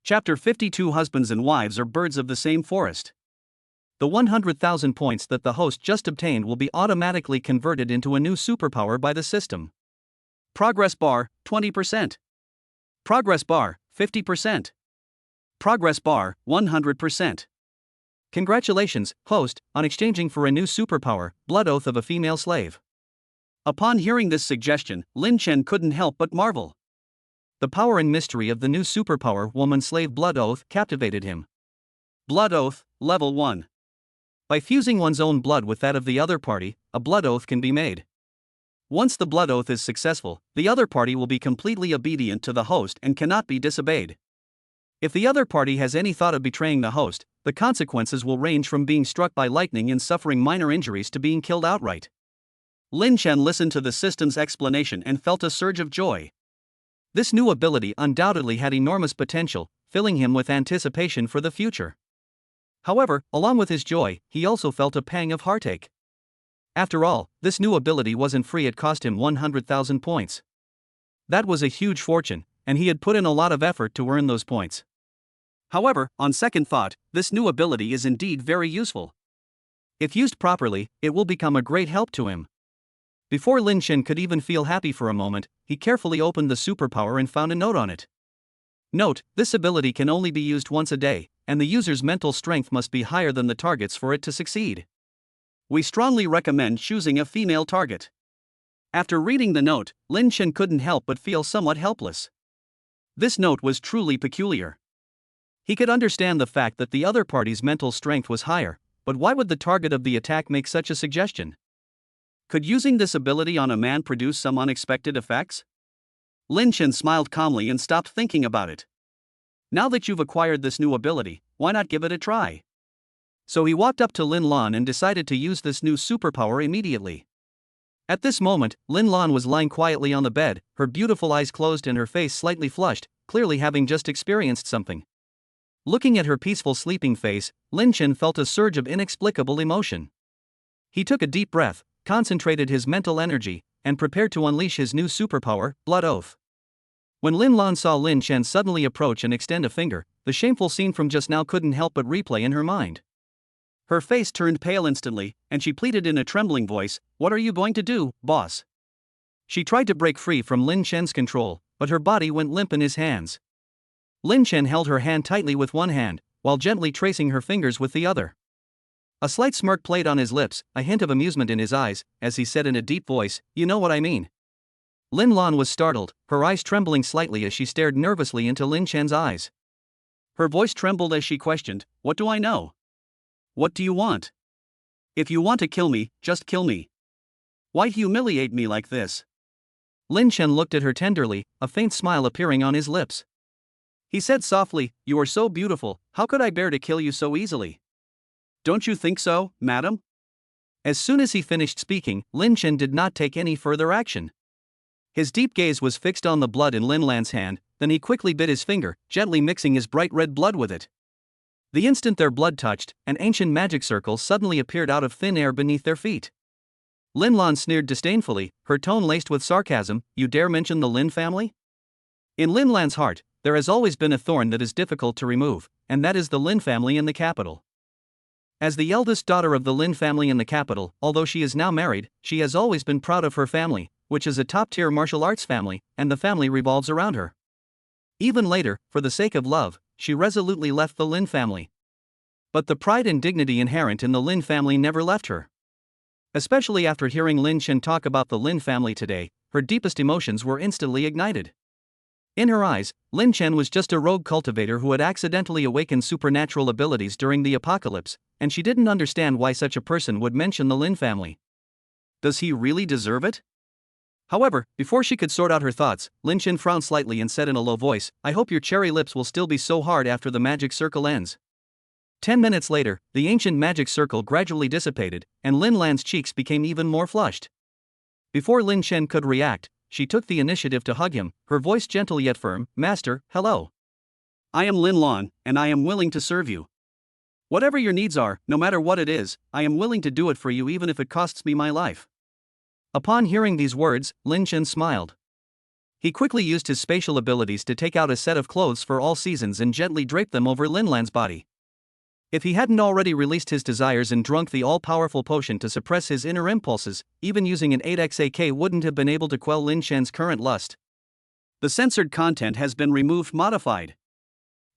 A: Chapter 52 Husbands and wives are birds of the same forest. The 100,000 points that the host just obtained will be automatically converted into a new superpower by the system. Progress bar, 20%. Progress bar, 50%. Progress bar, 100%. Congratulations, host, on exchanging for a new superpower, Blood Oath of a Female Slave. Upon hearing this suggestion, Lin Chen couldn't help but marvel. The power and mystery of the new superpower Woman Slave Blood Oath captivated him. Blood Oath, Level 1. By fusing one's own blood with that of the other party, a blood oath can be made. Once the blood oath is successful, the other party will be completely obedient to the host and cannot be disobeyed. If the other party has any thought of betraying the host, the consequences will range from being struck by lightning and suffering minor injuries to being killed outright. Lin Chen listened to the system's explanation and felt a surge of joy. This new ability undoubtedly had enormous potential, filling him with anticipation for the future. However, along with his joy, he also felt a pang of heartache. After all, this new ability wasn't free. It cost him 100,000 points. That was a huge fortune, and he had put in a lot of effort to earn those points. However, on second thought, this new ability is indeed very useful. If used properly, it will become a great help to him. Before Lin Chen could even feel happy for a moment, he carefully opened the superpower and found a note on it. Note: this ability can only be used once a day, and the user's mental strength must be higher than the target's for it to succeed. We strongly recommend choosing a female target. After reading the note, Lin Chen couldn't help but feel somewhat helpless. This note was truly peculiar. He could understand the fact that the other party's mental strength was higher, but why would the target of the attack make such a suggestion? Could using this ability on a man produce some unexpected effects? Lin Chen smiled calmly and stopped thinking about it. Now that you've acquired this new ability, why not give it a try? So he walked up to Lin Lan and decided to use this new superpower immediately. At this moment, Lin Lan was lying quietly on the bed, her beautiful eyes closed and her face slightly flushed, clearly having just experienced something. Looking at her peaceful sleeping face, Lin Chen felt a surge of inexplicable emotion. He took a deep breath, concentrated his mental energy, and prepared to unleash his new superpower, Blood Oath. When Lin Lan saw Lin Chen suddenly approach and extend a finger, the shameful scene from just now couldn't help but replay in her mind. Her face turned pale instantly, and she pleaded in a trembling voice, "What are you going to do, boss?" She tried to break free from Lin Chen's control, but her body went limp in his hands. Lin Chen held her hand tightly with one hand, while gently tracing her fingers with the other. A slight smirk played on his lips, a hint of amusement in his eyes, as he said in a deep voice, "You know what I mean." Lin Lan was startled, her eyes trembling slightly as she stared nervously into Lin Chen's eyes. Her voice trembled as she questioned, "What do I know? What do you want? If you want to kill me, just kill me. Why humiliate me like this?" Lin Chen looked at her tenderly, a faint smile appearing on his lips. He said softly, "You are so beautiful, how could I bear to kill you so easily? Don't you think so, madam?" As soon as he finished speaking, Lin Chen did not take any further action. His deep gaze was fixed on the blood in Lin Lan's hand, then he quickly bit his finger, gently mixing his bright red blood with it. The instant their blood touched, an ancient magic circle suddenly appeared out of thin air beneath their feet. Lin Lan sneered disdainfully, her tone laced with sarcasm, "You dare mention the Lin family?" In Lin Lan's heart, there has always been a thorn that is difficult to remove, and that is the Lin family in the capital. As the eldest daughter of the Lin family in the capital, although she is now married, she has always been proud of her family, which is a top-tier martial arts family, and the family revolves around her. Even later, for the sake of love, she resolutely left the Lin family. But the pride and dignity inherent in the Lin family never left her. Especially after hearing Lin Chen talk about the Lin family today, her deepest emotions were instantly ignited. In her eyes, Lin Chen was just a rogue cultivator who had accidentally awakened supernatural abilities during the apocalypse, and she didn't understand why such a person would mention the Lin family. Does he really deserve it? However, before she could sort out her thoughts, Lin Chen frowned slightly and said in a low voice, "I hope your cherry lips will still be so hard after the magic circle ends." 10 minutes later, the ancient magic circle gradually dissipated, and Lin Lan's cheeks became even more flushed. Before Lin Chen could react, she took the initiative to hug him, her voice gentle yet firm. "Master, hello. I am Lin Lan, and I am willing to serve you. Whatever your needs are, no matter what it is, I am willing to do it for you even if it costs me my life." Upon hearing these words, Lin Chen smiled. He quickly used his spatial abilities to take out a set of clothes for all seasons and gently drape them over Lin Lan's body. If he hadn't already released his desires and drunk the all-powerful potion to suppress his inner impulses, even using an 8xak wouldn't have been able to quell Lin Chen's current lust. The censored content has been removed modified.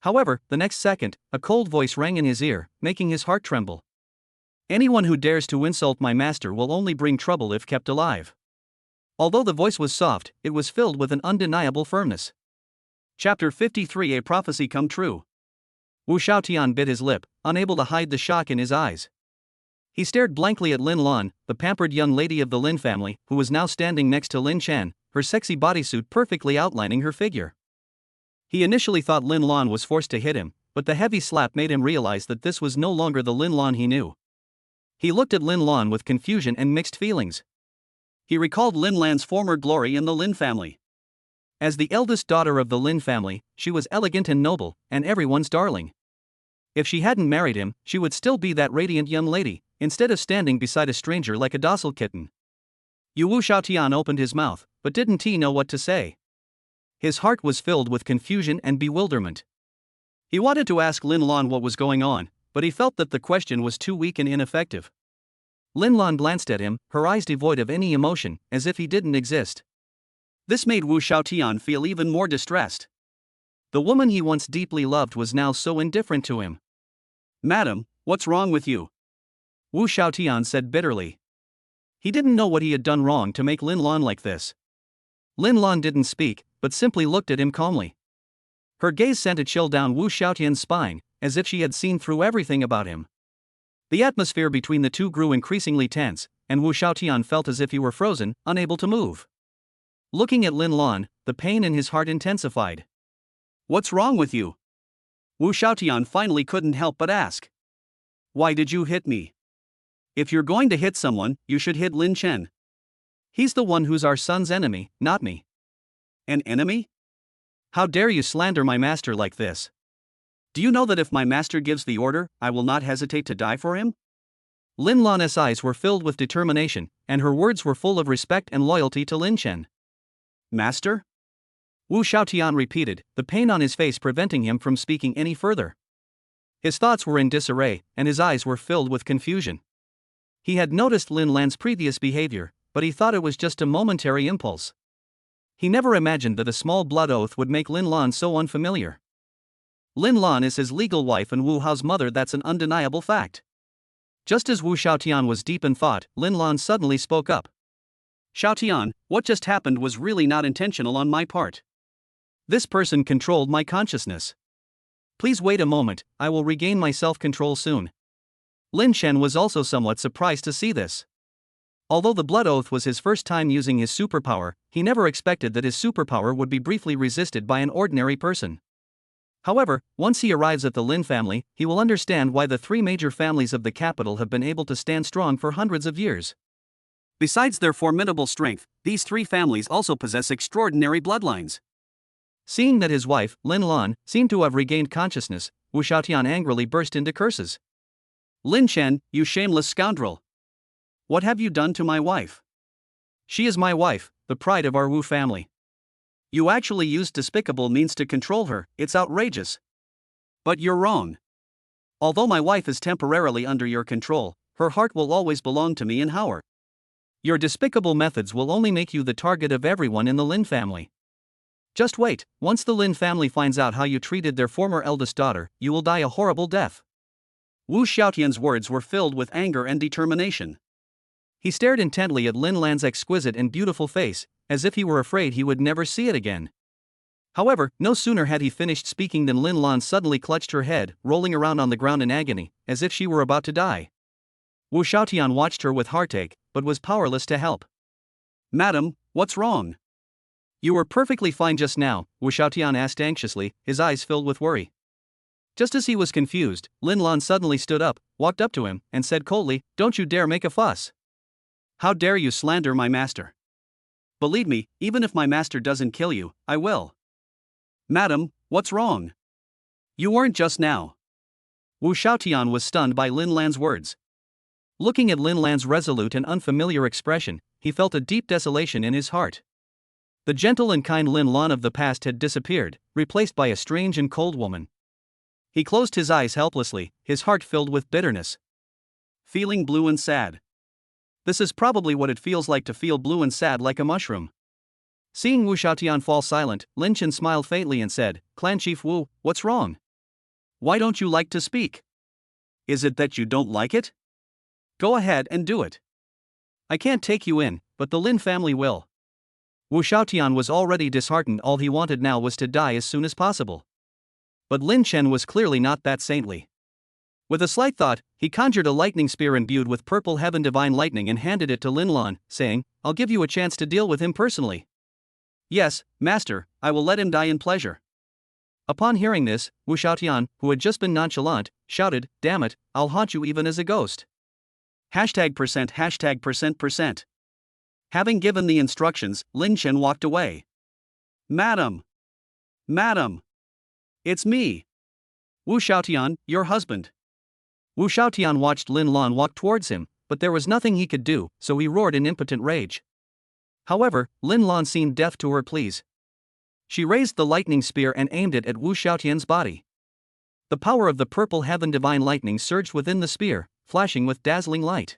A: However, the next second, a cold voice rang in his ear, making his heart tremble. "Anyone who dares to insult my master will only bring trouble if kept alive." Although the voice was soft, it was filled with an undeniable firmness. Chapter 53: A Prophecy Come True. Wu Shaotian bit his lip, unable to hide the shock in his eyes. He stared blankly at Lin Lan, the pampered young lady of the Lin family, who was now standing next to Lin Chen, her sexy bodysuit perfectly outlining her figure. He initially thought Lin Lan was forced to hit him, but the heavy slap made him realize that this was no longer the Lin Lan he knew. He looked at Lin Lan with confusion and mixed feelings. He recalled Lin Lan's former glory in the Lin family. As the eldest daughter of the Lin family, she was elegant and noble, and everyone's darling. If she hadn't married him, she would still be that radiant young lady, instead of standing beside a stranger like a docile kitten. Wu Shaotian opened his mouth, but didn't he know what to say? His heart was filled with confusion and bewilderment. He wanted to ask Lin Lan what was going on, but he felt that the question was too weak and ineffective. Lin Lan glanced at him, her eyes devoid of any emotion, as if he didn't exist. This made Wu Shaotian feel even more distressed. The woman he once deeply loved was now so indifferent to him. "Madam, what's wrong with you?" Wu Shaotian said bitterly. He didn't know what he had done wrong to make Lin Lan like this. Lin Lan didn't speak, but simply looked at him calmly. Her gaze sent a chill down Wu Shaotian's spine, as if she had seen through everything about him. The atmosphere between the two grew increasingly tense, and Wu Shaotian felt as if he were frozen, unable to move. Looking at Lin Lan, the pain in his heart intensified. "What's wrong with you?" Wu Shaotian finally couldn't help but ask. "Why did you hit me? If you're going to hit someone, you should hit Lin Chen. He's the one who's our son's enemy, not me." "An enemy? How dare you slander my master like this? Do you know that if my master gives the order, I will not hesitate to die for him?" Lin Lan's eyes were filled with determination, and her words were full of respect and loyalty to Lin Chen. "Master?" Wu Shaotian repeated, the pain on his face preventing him from speaking any further. His thoughts were in disarray, and his eyes were filled with confusion. He had noticed Lin Lan's previous behavior, but he thought it was just a momentary impulse. He never imagined that a small blood oath would make Lin Lan so unfamiliar. Lin Lan is his legal wife and Wu Hao's mother, that's an undeniable fact. Just as Wu Shaotian was deep in thought, Lin Lan suddenly spoke up. "Shaotian, what just happened was really not intentional on my part. This person controlled my consciousness. Please wait a moment, I will regain my self-control soon." Lin Chen was also somewhat surprised to see this. Although the blood oath was his first time using his superpower, he never expected that his superpower would be briefly resisted by an ordinary person. However, once he arrives at the Lin family, he will understand why the three major families of the capital have been able to stand strong for hundreds of years. Besides their formidable strength, these three families also possess extraordinary bloodlines. Seeing that his wife, Lin Lan, seemed to have regained consciousness, Wu Shaotian angrily burst into curses. "Lin Chen, you shameless scoundrel! What have you done to my wife? She is my wife, the pride of our Wu family. You actually used despicable means to control her, it's outrageous. But you're wrong. Although my wife is temporarily under your control, her heart will always belong to me and Howard. Your despicable methods will only make you the target of everyone in the Lin family. Just wait, once the Lin family finds out how you treated their former eldest daughter, you will die a horrible death. Wu Xiaotian's words were filled with anger and determination. He stared intently at Lin Lan's exquisite and beautiful face, as if he were afraid he would never see it again. However, no sooner had he finished speaking than Lin Lan suddenly clutched her head, rolling around on the ground in agony, as if she were about to die. Wu Xiaotian watched her with heartache, but was powerless to help. Madam, what's wrong? You were perfectly fine just now, Wu Xiaotian asked anxiously, his eyes filled with worry. Just as he was confused, Lin Lan suddenly stood up, walked up to him, and said coldly, "Don't you dare make a fuss. How dare you slander my master? Believe me, even if my master doesn't kill you, I will." Madam, what's wrong? You weren't just now. Wu Xiaotian was stunned by Lin Lan's words. Looking at Lin Lan's resolute and unfamiliar expression, he felt a deep desolation in his heart. The gentle and kind Lin Lan of the past had disappeared, replaced by a strange and cold woman. He closed his eyes helplessly, his heart filled with bitterness. Feeling blue and sad. This is probably what it feels like to feel blue and sad like a mushroom. Seeing Wu Xiaotian fall silent, Lin Chen smiled faintly and said, "Clan Chief Wu, what's wrong? Why don't you like to speak? Is it that you don't like it? Go ahead and do it. I can't take you in, but the Lin family will." Wu Xiaotian was already disheartened. All he wanted now was to die as soon as possible. But Lin Chen was clearly not that saintly. With a slight thought, he conjured a lightning spear imbued with purple heaven divine lightning and handed it to Lin Lan, saying, "I'll give you a chance to deal with him personally." "Yes, master, I will let him die in pleasure." Upon hearing this, Wu Xiaotian, who had just been nonchalant, shouted, "Damn it, I'll haunt you even as a ghost." #%%%. Having given the instructions, Lin Chen walked away. Madam! Madam! It's me! Wu Xiaotian, your husband." Wu Xiaotian watched Lin Lan walk towards him, but there was nothing he could do, so he roared in impotent rage. However, Lin Lan seemed deaf to her pleas. She raised the lightning spear and aimed it at Wu Xiaotian's body. The power of the purple heaven divine lightning surged within the spear, flashing with dazzling light.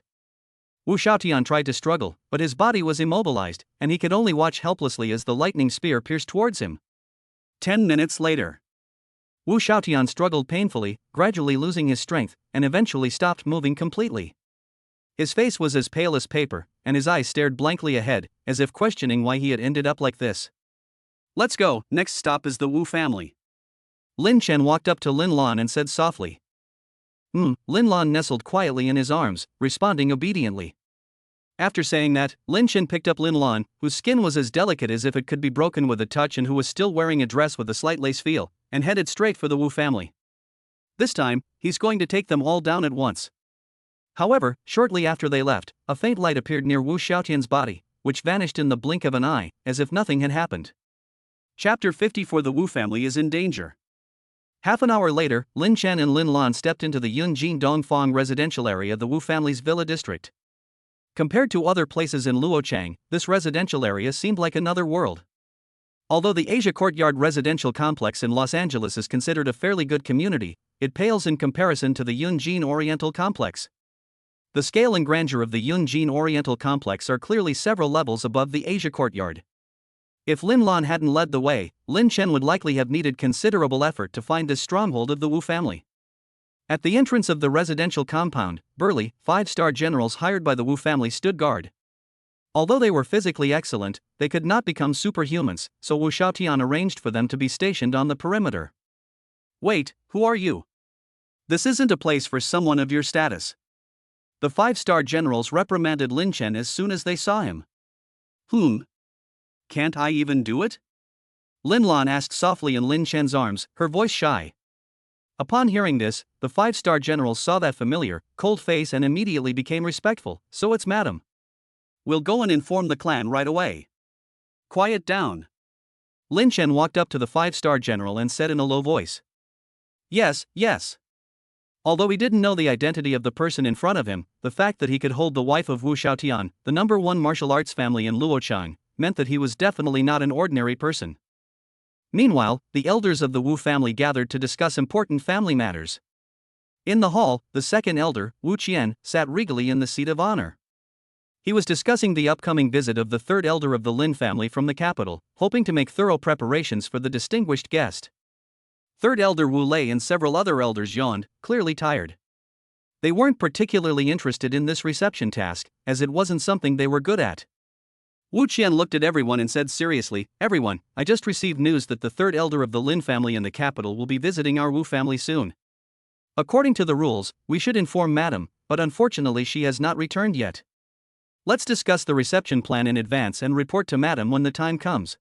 A: Wu Xiaotian tried to struggle, but his body was immobilized, and he could only watch helplessly as the lightning spear pierced towards him. 10 minutes later. Wu Xiaotian struggled painfully, gradually losing his strength, and eventually stopped moving completely. His face was as pale as paper, and his eyes stared blankly ahead, as if questioning why he had ended up like this. "Let's go, next stop is the Wu family." Lin Chen walked up to Lin Lan and said softly. Lin Lan nestled quietly in his arms, responding obediently. After saying that, Lin Chen picked up Lin Lan, whose skin was as delicate as if it could be broken with a touch and who was still wearing a dress with a slight lace feel, and headed straight for the Wu family. This time, he's going to take them all down at once. However, shortly after they left, a faint light appeared near Wu Xiaotian's body, which vanished in the blink of an eye, as if nothing had happened. Chapter 54. The Wu family is in danger. Half an hour later, Lin Chen and Lin Lan stepped into the Yunjin Dongfang residential area of the Wu family's villa district. Compared to other places in Luochang, this residential area seemed like another world. Although the Asia Courtyard residential complex in Los Angeles is considered a fairly good community, it pales in comparison to the Yunjin Oriental complex. The scale and grandeur of the Yunjin Oriental complex are clearly several levels above the Asia Courtyard. If Lin Lan hadn't led the way, Lin Chen would likely have needed considerable effort to find this stronghold of the Wu family. At the entrance of the residential compound, burly, 5-star generals hired by the Wu family stood guard. Although they were physically excellent, they could not become superhumans, so Wu Xiaotian arranged for them to be stationed on the perimeter. "Wait, who are you? This isn't a place for someone of your status." The 5-star generals reprimanded Lin Chen as soon as they saw him. Can't I even do it?" Lin Lan asked softly in Lin Chen's arms, her voice shy. Upon hearing this, the 5-star generals saw that familiar, cold face and immediately became respectful. "So it's madam. We'll go and inform the clan right away. Quiet down." Lin Chen walked up to the 5-star general and said in a low voice. Yes. Although he didn't know the identity of the person in front of him, the fact that he could hold the wife of Wu Xiaotian, the #1 martial arts family in Luochang, meant that he was definitely not an ordinary person. Meanwhile, the elders of the Wu family gathered to discuss important family matters. In the hall, the second elder, Wu Qian, sat regally in the seat of honor. He was discussing the upcoming visit of the third elder of the Lin family from the capital, hoping to make thorough preparations for the distinguished guest. Third elder Wu Lei and several other elders yawned, clearly tired. They weren't particularly interested in this reception task, as it wasn't something they were good at. Wu Qian looked at everyone and said seriously, "Everyone, I just received news that the third elder of the Lin family in the capital will be visiting our Wu family soon. According to the rules, we should inform Madam, but unfortunately she has not returned yet. Let's discuss the reception plan in advance and report to Madam when the time comes."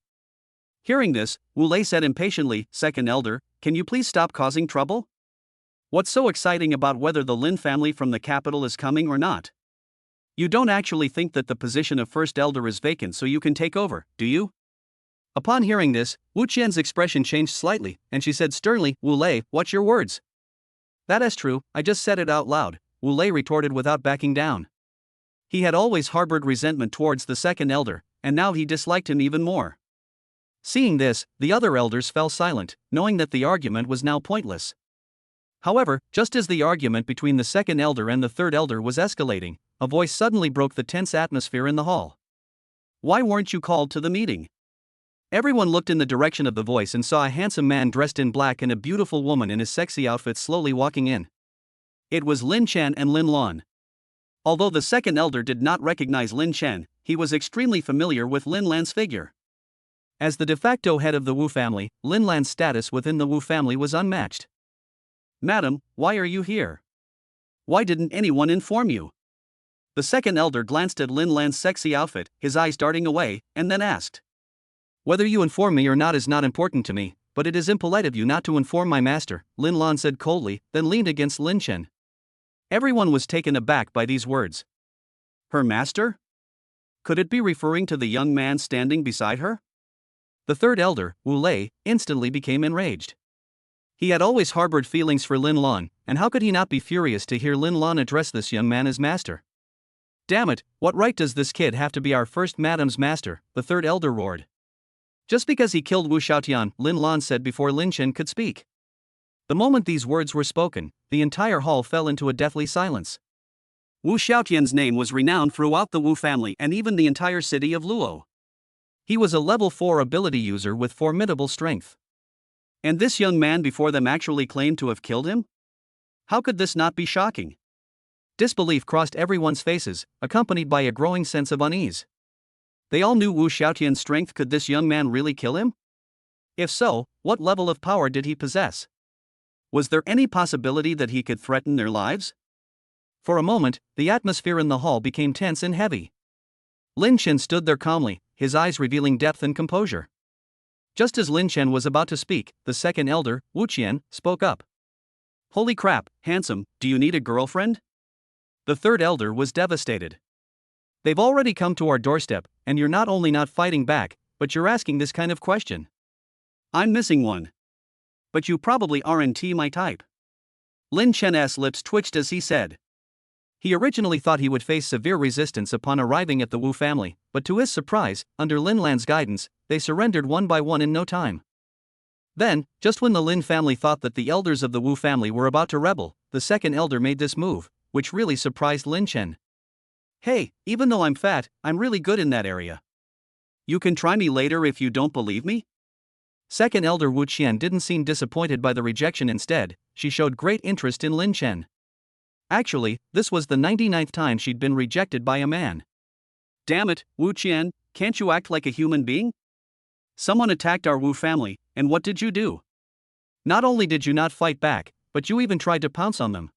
A: Hearing this, Wu Lei said impatiently, "Second elder, can you please stop causing trouble? What's so exciting about whether the Lin family from the capital is coming or not? You don't actually think that the position of first elder is vacant so you can take over, do you?" Upon hearing this, Wu Qian's expression changed slightly, and she said sternly, "Wu Lei, watch your words." "That is true, I just said it out loud," Wu Lei retorted without backing down. He had always harbored resentment towards the second elder, and now he disliked him even more. Seeing this, the other elders fell silent, knowing that the argument was now pointless. However, just as the argument between the second elder and the third elder was escalating, a voice suddenly broke the tense atmosphere in the hall. "Why weren't you called to the meeting?" Everyone looked in the direction of the voice and saw a handsome man dressed in black and a beautiful woman in his sexy outfit slowly walking in. It was Lin Chen and Lin Lan. Although the second elder did not recognize Lin Chen, he was extremely familiar with Lin Lan's figure. As the de facto head of the Wu family, Lin Lan's status within the Wu family was unmatched. "Madam, why are you here? Why didn't anyone inform you?" The second elder glanced at Lin Lan's sexy outfit, his eyes darting away, and then asked. "Whether you inform me or not is not important to me, but it is impolite of you not to inform my master," Lin Lan said coldly, then leaned against Lin Chen. Everyone was taken aback by these words. Her master? Could it be referring to the young man standing beside her? The third elder, Wu Lei, instantly became enraged. He had always harbored feelings for Lin Lan, and how could he not be furious to hear Lin Lan address this young man as master? "Damn it, what right does this kid have to be our first madam's master?" the third elder roared. "Just because he killed Wu Xiaotian," Lin Lan said before Lin Chen could speak. The moment these words were spoken, the entire hall fell into a deathly silence. Wu Xiaotian's name was renowned throughout the Wu family and even the entire city of Luo. He was a level 4 ability user with formidable strength. And this young man before them actually claimed to have killed him? How could this not be shocking? Disbelief crossed everyone's faces, accompanied by a growing sense of unease. They all knew Wu Xiaotian's strength. Could this young man really kill him? If so, what level of power did he possess? Was there any possibility that he could threaten their lives? For a moment, the atmosphere in the hall became tense and heavy. Lin Chen stood there calmly, his eyes revealing depth and composure. Just as Lin Chen was about to speak, the second elder, Wu Qian, spoke up. "Holy crap, handsome, do you need a girlfriend?" The third elder was devastated. "They've already come to our doorstep, and you're not only not fighting back, but you're asking this kind of question. I'm missing one. But you probably aren't my type." Lin Chen's lips twitched as he said. He originally thought he would face severe resistance upon arriving at the Wu family, but to his surprise, under Lin Lan's guidance, they surrendered one by one in no time. Then, just when the Lin family thought that the elders of the Wu family were about to rebel, the second elder made this move, which really surprised Lin Chen. "Hey, even though I'm fat, I'm really good in that area. You can try me later if you don't believe me?" Second elder Wu Qian didn't seem disappointed by the rejection. Instead, she showed great interest in Lin Chen. Actually, this was the 99th time she'd been rejected by a man. "Damn it, Wu Qian, can't you act like a human being? Someone attacked our Wu family, and what did you do? Not only did you not fight back, but you even tried to pounce on them.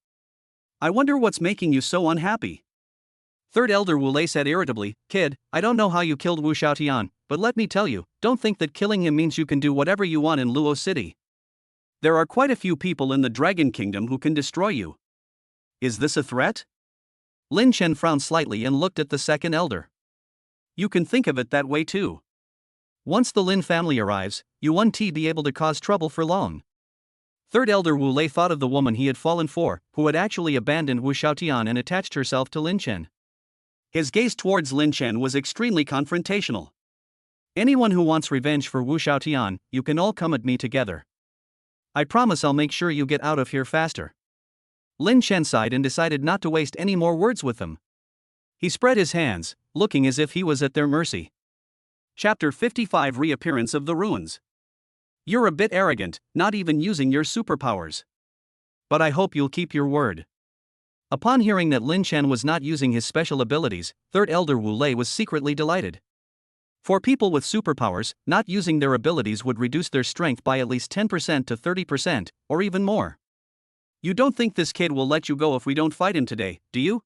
A: I wonder what's making you so unhappy." Third elder Wu Lei said irritably, "Kid, I don't know how you killed Wu Xiaotian, but let me tell you, don't think that killing him means you can do whatever you want in Luo City. There are quite a few people in the Dragon Kingdom who can destroy you. Is this a threat?" Lin Chen frowned slightly and looked at the second elder. "You can think of it that way too. Once the Lin family arrives, you won't be able to cause trouble for long." Third elder Wu Lei thought of the woman he had fallen for, who had actually abandoned Wu Xiaotian and attached herself to Lin Chen. His gaze towards Lin Chen was extremely confrontational. Anyone who wants revenge for Wu Xiaotian, you can all come at me together. I promise I'll make sure you get out of here faster. Lin Chen sighed and decided not to waste any more words with them. He spread his hands, looking as if he was at their mercy. Chapter 55 Reappearance of the Ruins. You're a bit arrogant, not even using your superpowers. But I hope you'll keep your word. Upon hearing that Lin Chen was not using his special abilities, Third Elder Wu Lei was secretly delighted. For people with superpowers, not using their abilities would reduce their strength by at least 10% to 30%, or even more. You don't think this kid will let you go if we don't fight him today, do you?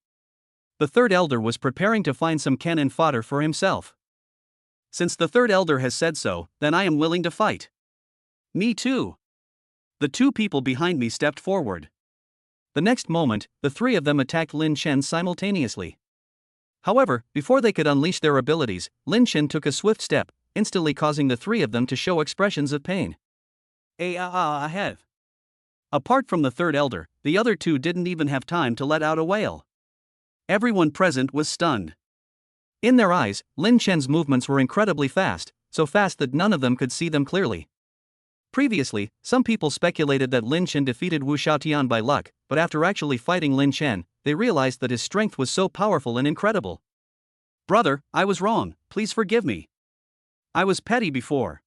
A: The Third Elder was preparing to find some cannon fodder for himself. Since the Third Elder has said so, then I am willing to fight. Me too. The two people behind me stepped forward. The next moment, the three of them attacked Lin Chen simultaneously. However, before they could unleash their abilities, Lin Chen took a swift step, instantly causing the three of them to show expressions of pain. Ahead. Apart from the Third Elder, the other two didn't even have time to let out a wail. Everyone present was stunned. In their eyes, Lin Chen's movements were incredibly fast, so fast that none of them could see them clearly. Previously, some people speculated that Lin Chen defeated Wu Xiaotian by luck, but after actually fighting Lin Chen, they realized that his strength was so powerful and incredible. Brother, I was wrong, please forgive me. I was petty before.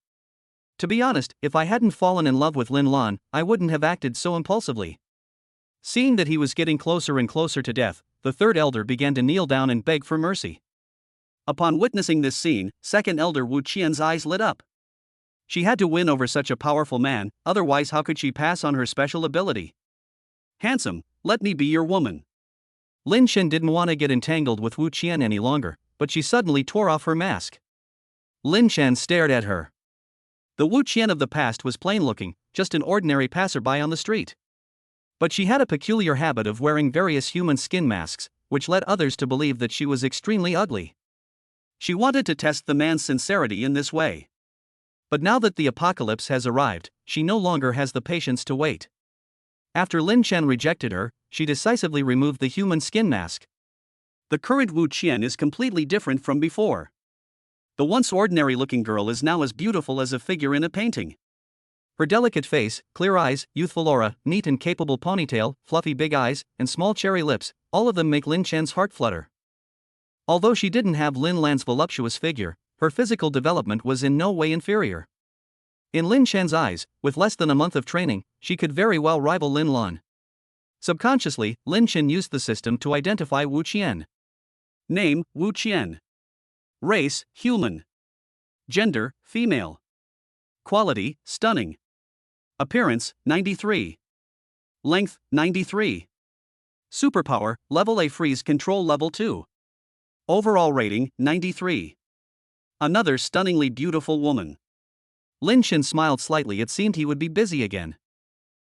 A: To be honest, if I hadn't fallen in love with Lin Lan, I wouldn't have acted so impulsively. Seeing that he was getting closer and closer to death, the Third Elder began to kneel down and beg for mercy. Upon witnessing this scene, Second Elder Wu Qian's eyes lit up. She had to win over such a powerful man, otherwise how could she pass on her special ability? Handsome, let me be your woman. Lin Chen didn't want to get entangled with Wu Qian any longer, but she suddenly tore off her mask. Lin Chen stared at her. The Wu Qian of the past was plain-looking, just an ordinary passerby on the street. But she had a peculiar habit of wearing various human skin masks, which led others to believe that she was extremely ugly. She wanted to test the man's sincerity in this way. But now that the apocalypse has arrived, she no longer has the patience to wait. After Lin Chen rejected her, she decisively removed the human skin mask. The current Wu Qian is completely different from before. The once ordinary-looking girl is now as beautiful as a figure in a painting. Her delicate face, clear eyes, youthful aura, neat and capable ponytail, fluffy big eyes, and small cherry lips, all of them make Lin Chen's heart flutter. Although she didn't have Lin Lan's voluptuous figure, her physical development was in no way inferior. In Lin Chen's eyes, with less than a month of training, she could very well rival Lin Lan. Subconsciously, Lin Chen used the system to identify Wu Qian. Name, Wu Qian. Race, human. Gender, female. Quality, stunning. Appearance, 93. Length, 93. Superpower, Level A Freeze Control Level 2. Overall rating, 93. Another stunningly beautiful woman. Lin Chen smiled slightly. It seemed he would be busy again.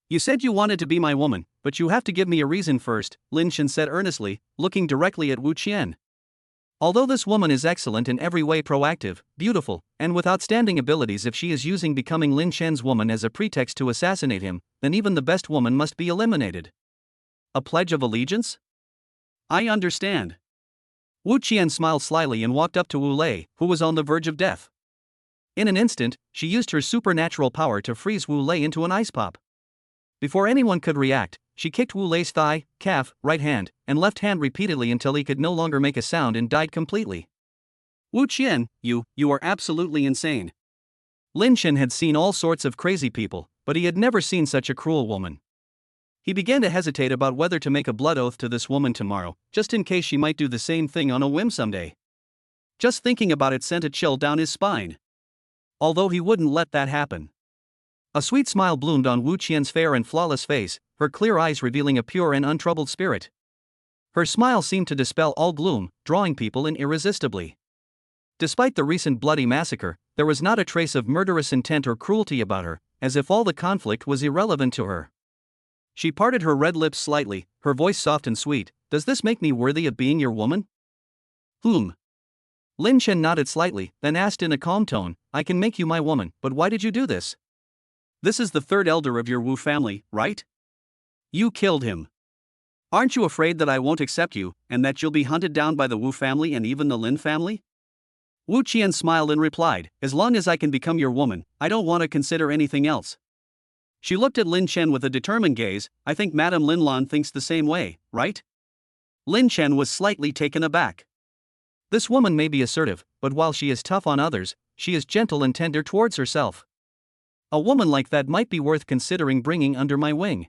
A: You said you wanted to be my woman, but you have to give me a reason first, Lin Chen said earnestly, looking directly at Wu Qian. Although this woman is excellent in every way, proactive, beautiful, and with outstanding abilities, if she is using becoming Lin Chen's woman as a pretext to assassinate him, then even the best woman must be eliminated. A pledge of allegiance? I understand. Wu Qian smiled slyly and walked up to Wu Lei, who was on the verge of death. In an instant, she used her supernatural power to freeze Wu Lei into an ice pop. Before anyone could react, she kicked Wu Lei's thigh, calf, right hand, and left hand repeatedly until he could no longer make a sound and died completely. Wu Qian, you are absolutely insane. Lin Chen had seen all sorts of crazy people, but he had never seen such a cruel woman. He began to hesitate about whether to make a blood oath to this woman tomorrow, just in case she might do the same thing on a whim someday. Just thinking about it sent a chill down his spine. Although he wouldn't let that happen. A sweet smile bloomed on Wu Qian's fair and flawless face, her clear eyes revealing a pure and untroubled spirit. Her smile seemed to dispel all gloom, drawing people in irresistibly. Despite the recent bloody massacre, there was not a trace of murderous intent or cruelty about her, as if all the conflict was irrelevant to her. She parted her red lips slightly, her voice soft and sweet. Does this make me worthy of being your woman? Lin Chen nodded slightly, then asked in a calm tone, I can make you my woman, but why did you do this? This is the third elder of your Wu family, right? You killed him. Aren't you afraid that I won't accept you, and that you'll be hunted down by the Wu family and even the Lin family? Wu Qian smiled and replied, "As long as I can become your woman, I don't want to consider anything else." She looked at Lin Chen with a determined gaze. "I think Madame Lin Lan thinks the same way, right?" Lin Chen was slightly taken aback. This woman may be assertive, but while she is tough on others, she is gentle and tender towards herself. A woman like that might be worth considering bringing under my wing.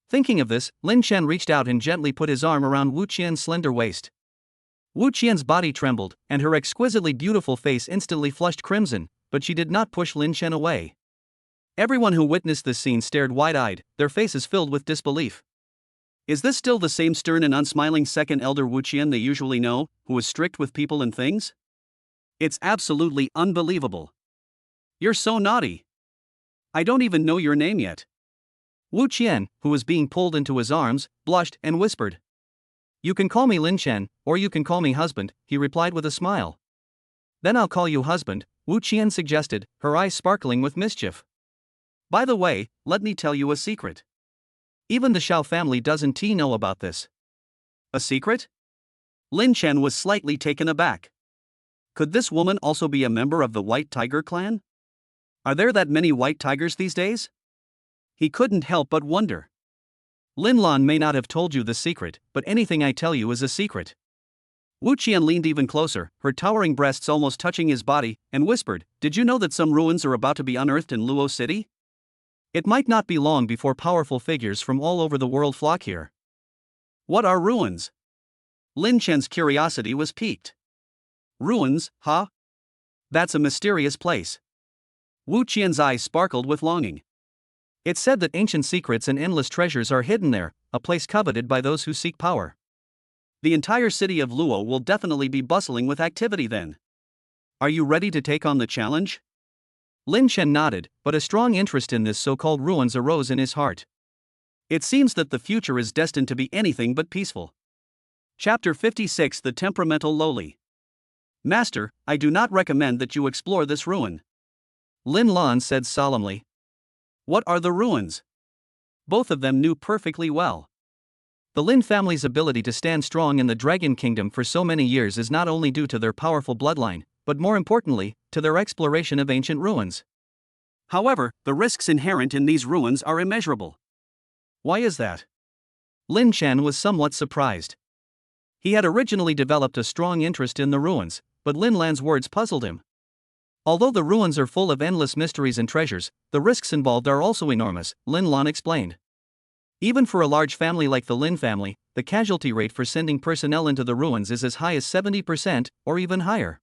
A: Thinking of this, Lin Chen reached out and gently put his arm around Wu Qian's slender waist. Wu Qian's body trembled, and her exquisitely beautiful face instantly flushed crimson, but she did not push Lin Chen away. Everyone who witnessed this scene stared wide-eyed, their faces filled with disbelief. Is this still the same stern and unsmiling second elder Wu Qian they usually know, who is strict with people and things? It's absolutely unbelievable. You're so naughty. I don't even know your name yet. Wu Qian, who was being pulled into his arms, blushed and whispered. "You can call me Lin Chen, or you can call me husband," he replied with a smile. "Then I'll call you husband," Wu Qian suggested, her eyes sparkling with mischief. "By the way, let me tell you a secret. Even the Xiao family doesn't know about this." "A secret?" Lin Chen was slightly taken aback. Could this woman also be a member of the White Tiger clan? Are there that many white tigers these days? He couldn't help but wonder. "Lin Lan may not have told you the secret, but anything I tell you is a secret." Wu Qian leaned even closer, her towering breasts almost touching his body, and whispered, "Did you know that some ruins are about to be unearthed in Luo City? It might not be long before powerful figures from all over the world flock here." "What are ruins?" Lin Chen's curiosity was piqued. "Ruins, huh? That's a mysterious place." Wu Qian's eyes sparkled with longing. It's said that ancient secrets and endless treasures are hidden there, a place coveted by those who seek power. The entire city of Luo will definitely be bustling with activity then. Are you ready to take on the challenge? Lin Chen nodded, but a strong interest in this so-called ruins arose in his heart. It seems that the future is destined to be anything but peaceful. Chapter 56: The Temperamental Lowly. "Master, I do not recommend that you explore this ruin," Lin Lan said solemnly. "What are the ruins?" Both of them knew perfectly well. The Lin family's ability to stand strong in the Dragon Kingdom for so many years is not only due to their powerful bloodline, but more importantly, to their exploration of ancient ruins. However, the risks inherent in these ruins are immeasurable. Why is that? Lin Chen was somewhat surprised. He had originally developed a strong interest in the ruins, but Lin Lan's words puzzled him. Although the ruins are full of endless mysteries and treasures, the risks involved are also enormous, Lin Lan explained. Even for a large family like the Lin family, the casualty rate for sending personnel into the ruins is as high as 70%, or even higher.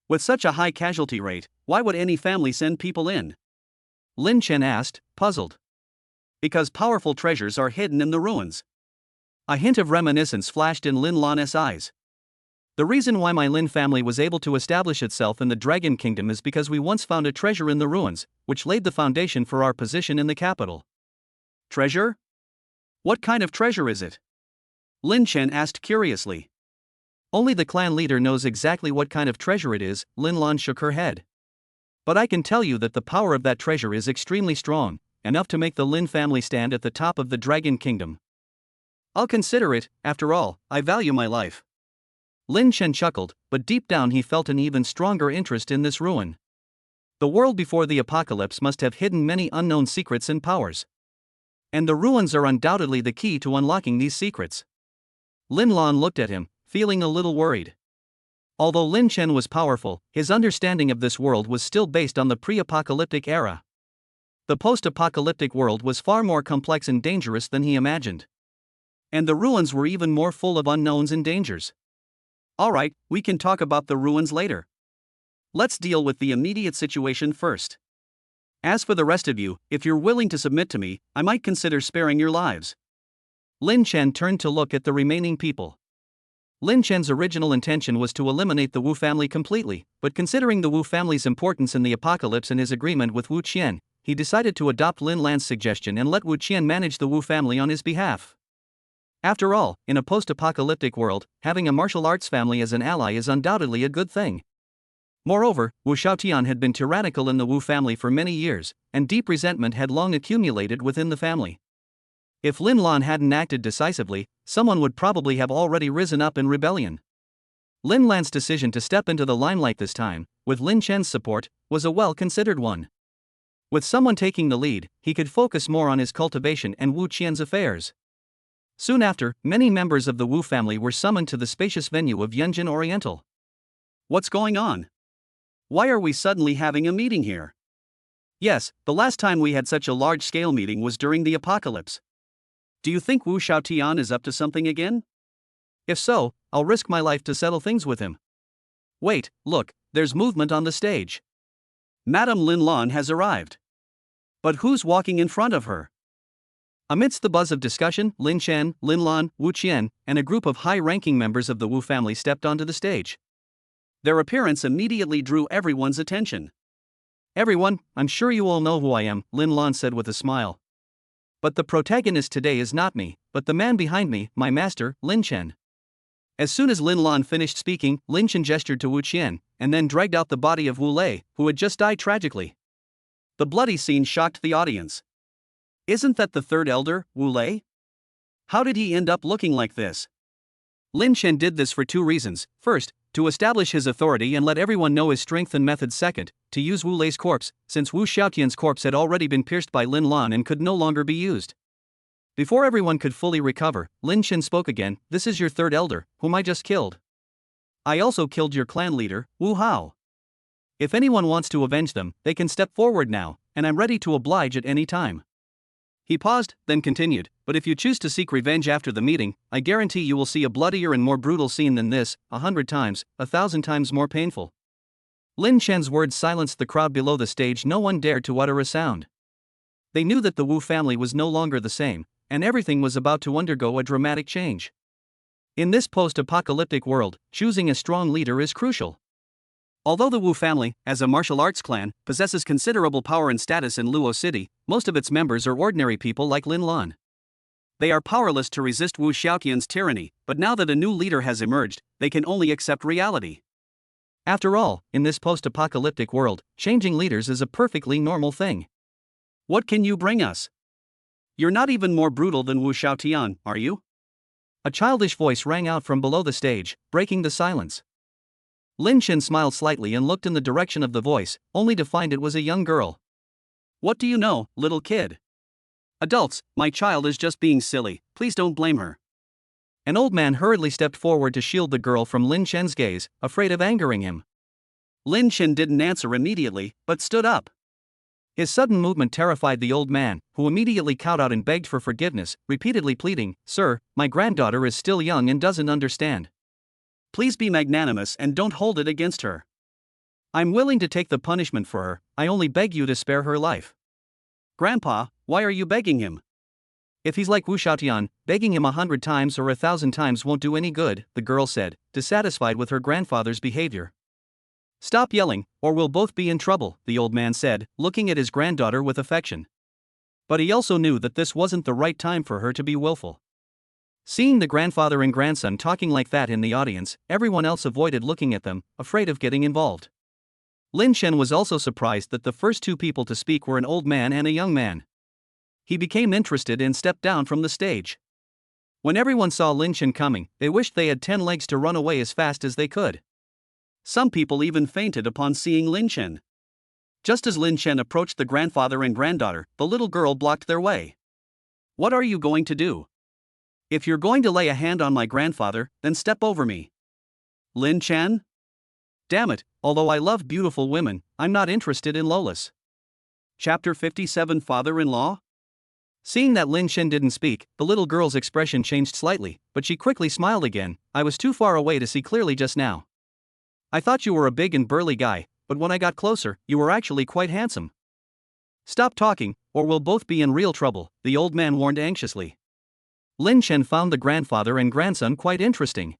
A: With such a high casualty rate, why would any family send people in? Lin Chen asked, puzzled. Because powerful treasures are hidden in the ruins. A hint of reminiscence flashed in Lin Lan's eyes. The reason why my Lin family was able to establish itself in the Dragon Kingdom is because we once found a treasure in the ruins, which laid the foundation for our position in the capital. Treasure? What kind of treasure is it? Lin Chen asked curiously. Only the clan leader knows exactly what kind of treasure it is, Lin Lan shook her head. But I can tell you that the power of that treasure is extremely strong, enough to make the Lin family stand at the top of the Dragon Kingdom. I'll consider it, after all, I value my life. Lin Chen chuckled, but deep down he felt an even stronger interest in this ruin. The world before the apocalypse must have hidden many unknown secrets and powers. And the ruins are undoubtedly the key to unlocking these secrets. Lin Lan looked at him, feeling a little worried. Although Lin Chen was powerful, his understanding of this world was still based on the pre-apocalyptic era. The post-apocalyptic world was far more complex and dangerous than he imagined. And the ruins were even more full of unknowns and dangers. Alright, we can talk about the ruins later. Let's deal with the immediate situation first. As for the rest of you, if you're willing to submit to me, I might consider sparing your lives. Lin Chen turned to look at the remaining people. Lin Chen's original intention was to eliminate the Wu family completely, but considering the Wu family's importance in the apocalypse and his agreement with Wu Qian, he decided to adopt Lin Lan's suggestion and let Wu Qian manage the Wu family on his behalf. After all, in a post-apocalyptic world, having a martial arts family as an ally is undoubtedly a good thing. Moreover, Wu Shaotian had been tyrannical in the Wu family for many years, and deep resentment had long accumulated within the family. If Lin Lan hadn't acted decisively, someone would probably have already risen up in rebellion. Lin Lan's decision to step into the limelight this time, with Lin Chen's support, was a well-considered one. With someone taking the lead, he could focus more on his cultivation and Wu Qian's affairs. Soon after, many members of the Wu family were summoned to the spacious venue of Yunjin Oriental. What's going on? Why are we suddenly having a meeting here? Yes, the last time we had such a large-scale meeting was during the apocalypse. Do you think Wu Xiaotian is up to something again? If so, I'll risk my life to settle things with him. Wait, look, there's movement on the stage. Madame Lin Lan has arrived. But who's walking in front of her? Amidst the buzz of discussion, Lin Chen, Lin Lan, Wu Qian, and a group of high-ranking members of the Wu family stepped onto the stage. Their appearance immediately drew everyone's attention. Everyone, I'm sure you all know who I am, Lin Lan said with a smile. But the protagonist today is not me, but the man behind me, my master, Lin Chen. As soon as Lin Lan finished speaking, Lin Chen gestured to Wu Qian, and then dragged out the body of Wu Lei, who had just died tragically. The bloody scene shocked the audience. Isn't that the third elder, Wu Lei? How did he end up looking like this? Lin Chen did this for two reasons. First, to establish his authority and let everyone know his strength and methods. Second, to use Wu Lei's corpse, since Wu Xiaotian's corpse had already been pierced by Lin Lan and could no longer be used. Before everyone could fully recover, Lin Chen spoke again. This is your third elder, whom I just killed. I also killed your clan leader, Wu Hao. If anyone wants to avenge them, they can step forward now, and I'm ready to oblige at any time. He paused, then continued, but if you choose to seek revenge after the meeting, I guarantee you will see a bloodier and more brutal scene than this, 100 times, 1,000 times more painful. Lin Chen's words silenced the crowd below the stage. No one dared to utter a sound. They knew that the Wu family was no longer the same, and everything was about to undergo a dramatic change. In this post-apocalyptic world, choosing a strong leader is crucial. Although the Wu family, as a martial arts clan, possesses considerable power and status in Luo City, most of its members are ordinary people like Lin Lan. They are powerless to resist Wu Xiaotian's tyranny, but now that a new leader has emerged, they can only accept reality. After all, in this post-apocalyptic world, changing leaders is a perfectly normal thing. What can you bring us? You're not even more brutal than Wu Xiaotian, are you? A childish voice rang out from below the stage, breaking the silence. Lin Chen smiled slightly and looked in the direction of the voice, only to find it was a young girl. What do you know, little kid? Adults, my child is just being silly, please don't blame her. An old man hurriedly stepped forward to shield the girl from Lin Chen's gaze, afraid of angering him. Lin Chen didn't answer immediately, but stood up. His sudden movement terrified the old man, who immediately cowed out and begged for forgiveness, repeatedly pleading, "Sir, my granddaughter is still young and doesn't understand. Please be magnanimous and don't hold it against her. I'm willing to take the punishment for her, I only beg you to spare her life." Grandpa, why are you begging him? If he's like Wu Xiaotian, begging him 100 times or 1,000 times won't do any good, the girl said, dissatisfied with her grandfather's behavior. Stop yelling, or we'll both be in trouble, the old man said, looking at his granddaughter with affection. But he also knew that this wasn't the right time for her to be willful. Seeing the grandfather and grandson talking like that in the audience, everyone else avoided looking at them, afraid of getting involved. Lin Chen was also surprised that the first two people to speak were an old man and a young man. He became interested and stepped down from the stage. When everyone saw Lin Chen coming, they wished they had 10 legs to run away as fast as they could. Some people even fainted upon seeing Lin Chen. Just as Lin Chen approached the grandfather and granddaughter, the little girl blocked their way. What are you going to do? If you're going to lay a hand on my grandfather, then step over me. Lin Chen? Damn it, although I love beautiful women, I'm not interested in Lolas. Chapter 57 Father-in-Law? Seeing that Lin Chen didn't speak, the little girl's expression changed slightly, but she quickly smiled again. I was too far away to see clearly just now. I thought you were a big and burly guy, but when I got closer, you were actually quite handsome. Stop talking, or we'll both be in real trouble, the old man warned anxiously. Lin Chen found the grandfather and grandson quite interesting.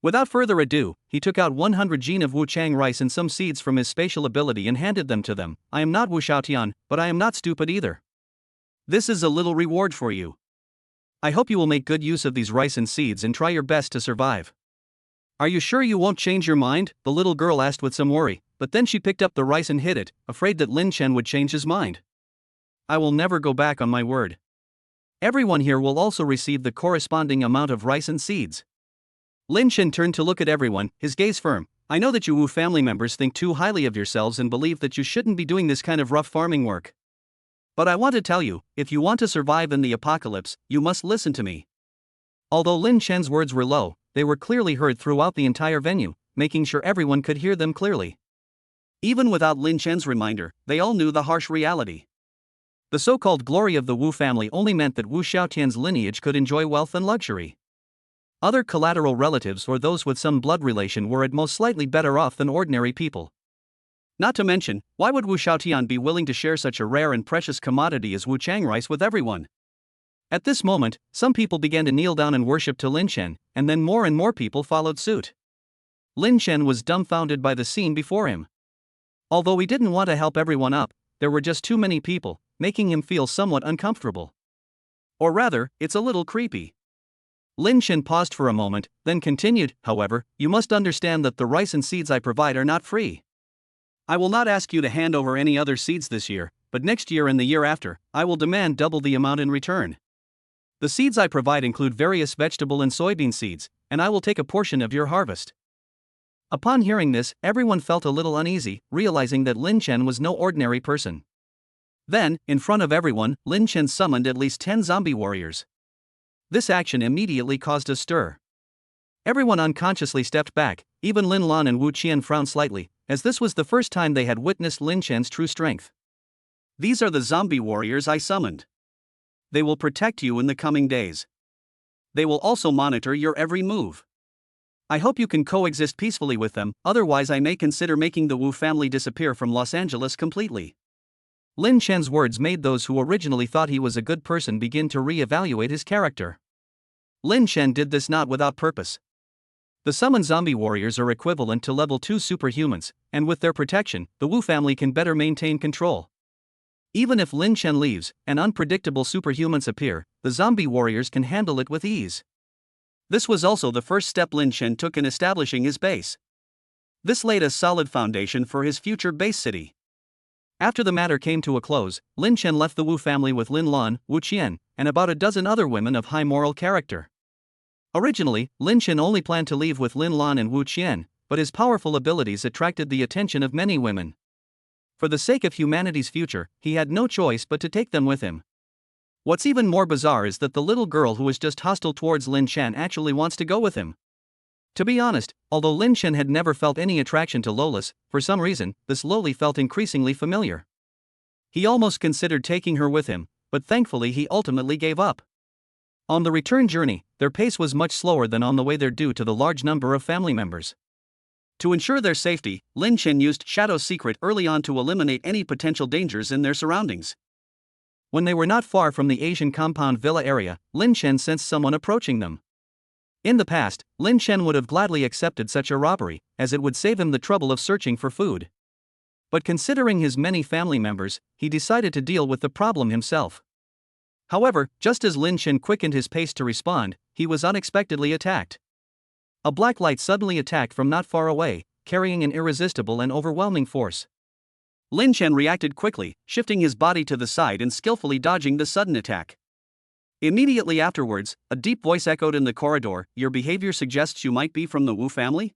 A: Without further ado, he took out 100 jin of Wuchang rice and some seeds from his spatial ability and handed them to them. I am not Wu Xiaotian, but I am not stupid either. This is a little reward for you. I hope you will make good use of these rice and seeds and try your best to survive. Are you sure you won't change your mind? The little girl asked with some worry, but then she picked up the rice and hid it, afraid that Lin Chen would change his mind. I will never go back on my word. Everyone here will also receive the corresponding amount of rice and seeds. Lin Chen turned to look at everyone, his gaze firm. I know that you Wu family members think too highly of yourselves and believe that you shouldn't be doing this kind of rough farming work. But I want to tell you, if you want to survive in the apocalypse, you must listen to me. Although Lin Chen's words were low, they were clearly heard throughout the entire venue, making sure everyone could hear them clearly. Even without Lin Chen's reminder, they all knew the harsh reality. The so-called glory of the Wu family only meant that Wu Xiaotian's lineage could enjoy wealth and luxury. Other collateral relatives or those with some blood relation were at most slightly better off than ordinary people. Not to mention, why would Wu Xiaotian be willing to share such a rare and precious commodity as Wu Chang rice with everyone? At this moment, some people began to kneel down and worship to Lin Chen, and then more and more people followed suit. Lin Chen was dumbfounded by the scene before him. Although he didn't want to help everyone up, there were just too many people, making him feel somewhat uncomfortable. Or rather, it's a little creepy. Lin Chen paused for a moment, then continued, however, you must understand that the rice and seeds I provide are not free. I will not ask you to hand over any other seeds this year, but next year and the year after, I will demand double the amount in return. The seeds I provide include various vegetable and soybean seeds, and I will take a portion of your harvest. Upon hearing this, everyone felt a little uneasy, realizing that Lin Chen was no ordinary person. Then, in front of everyone, Lin Chen summoned at least 10 zombie warriors. This action immediately caused a stir. Everyone unconsciously stepped back, even Lin Lan and Wu Qian frowned slightly, as this was the first time they had witnessed Lin Chen's true strength. These are the zombie warriors I summoned. They will protect you in the coming days. They will also monitor your every move. I hope you can coexist peacefully with them, otherwise I may consider making the Wu family disappear from Los Angeles completely. Lin Chen's words made those who originally thought he was a good person begin to re-evaluate his character. Lin Chen did this not without purpose. The summoned zombie warriors are equivalent to level 2 superhumans, and with their protection, the Wu family can better maintain control. Even if Lin Chen leaves, and unpredictable superhumans appear, the zombie warriors can handle it with ease. This was also the first step Lin Chen took in establishing his base. This laid a solid foundation for his future base city. After the matter came to a close, Lin Chen left the Wu family with Lin Lan, Wu Qian, and about a dozen other women of high moral character. Originally, Lin Chen only planned to leave with Lin Lan and Wu Qian, but his powerful abilities attracted the attention of many women. For the sake of humanity's future, he had no choice but to take them with him. What's even more bizarre is that the little girl who was just hostile towards Lin Chen actually wants to go with him. To be honest, although Lin Chen had never felt any attraction to Lolis, for some reason, this Loli felt increasingly familiar. He almost considered taking her with him, but thankfully he ultimately gave up. On the return journey, their pace was much slower than on the way there due to the large number of family members. To ensure their safety, Lin Chen used Shadow's secret early on to eliminate any potential dangers in their surroundings. When they were not far from the Asian compound villa area, Lin Chen sensed someone approaching them. In the past, Lin Chen would have gladly accepted such a robbery, as it would save him the trouble of searching for food. But considering his many family members, he decided to deal with the problem himself. However, just as Lin Chen quickened his pace to respond, he was unexpectedly attacked. A black light suddenly attacked from not far away, carrying an irresistible and overwhelming force. Lin Chen reacted quickly, shifting his body to the side and skillfully dodging the sudden attack. Immediately afterwards, a deep voice echoed in the corridor, "Your behavior suggests you might be from the Wu family?"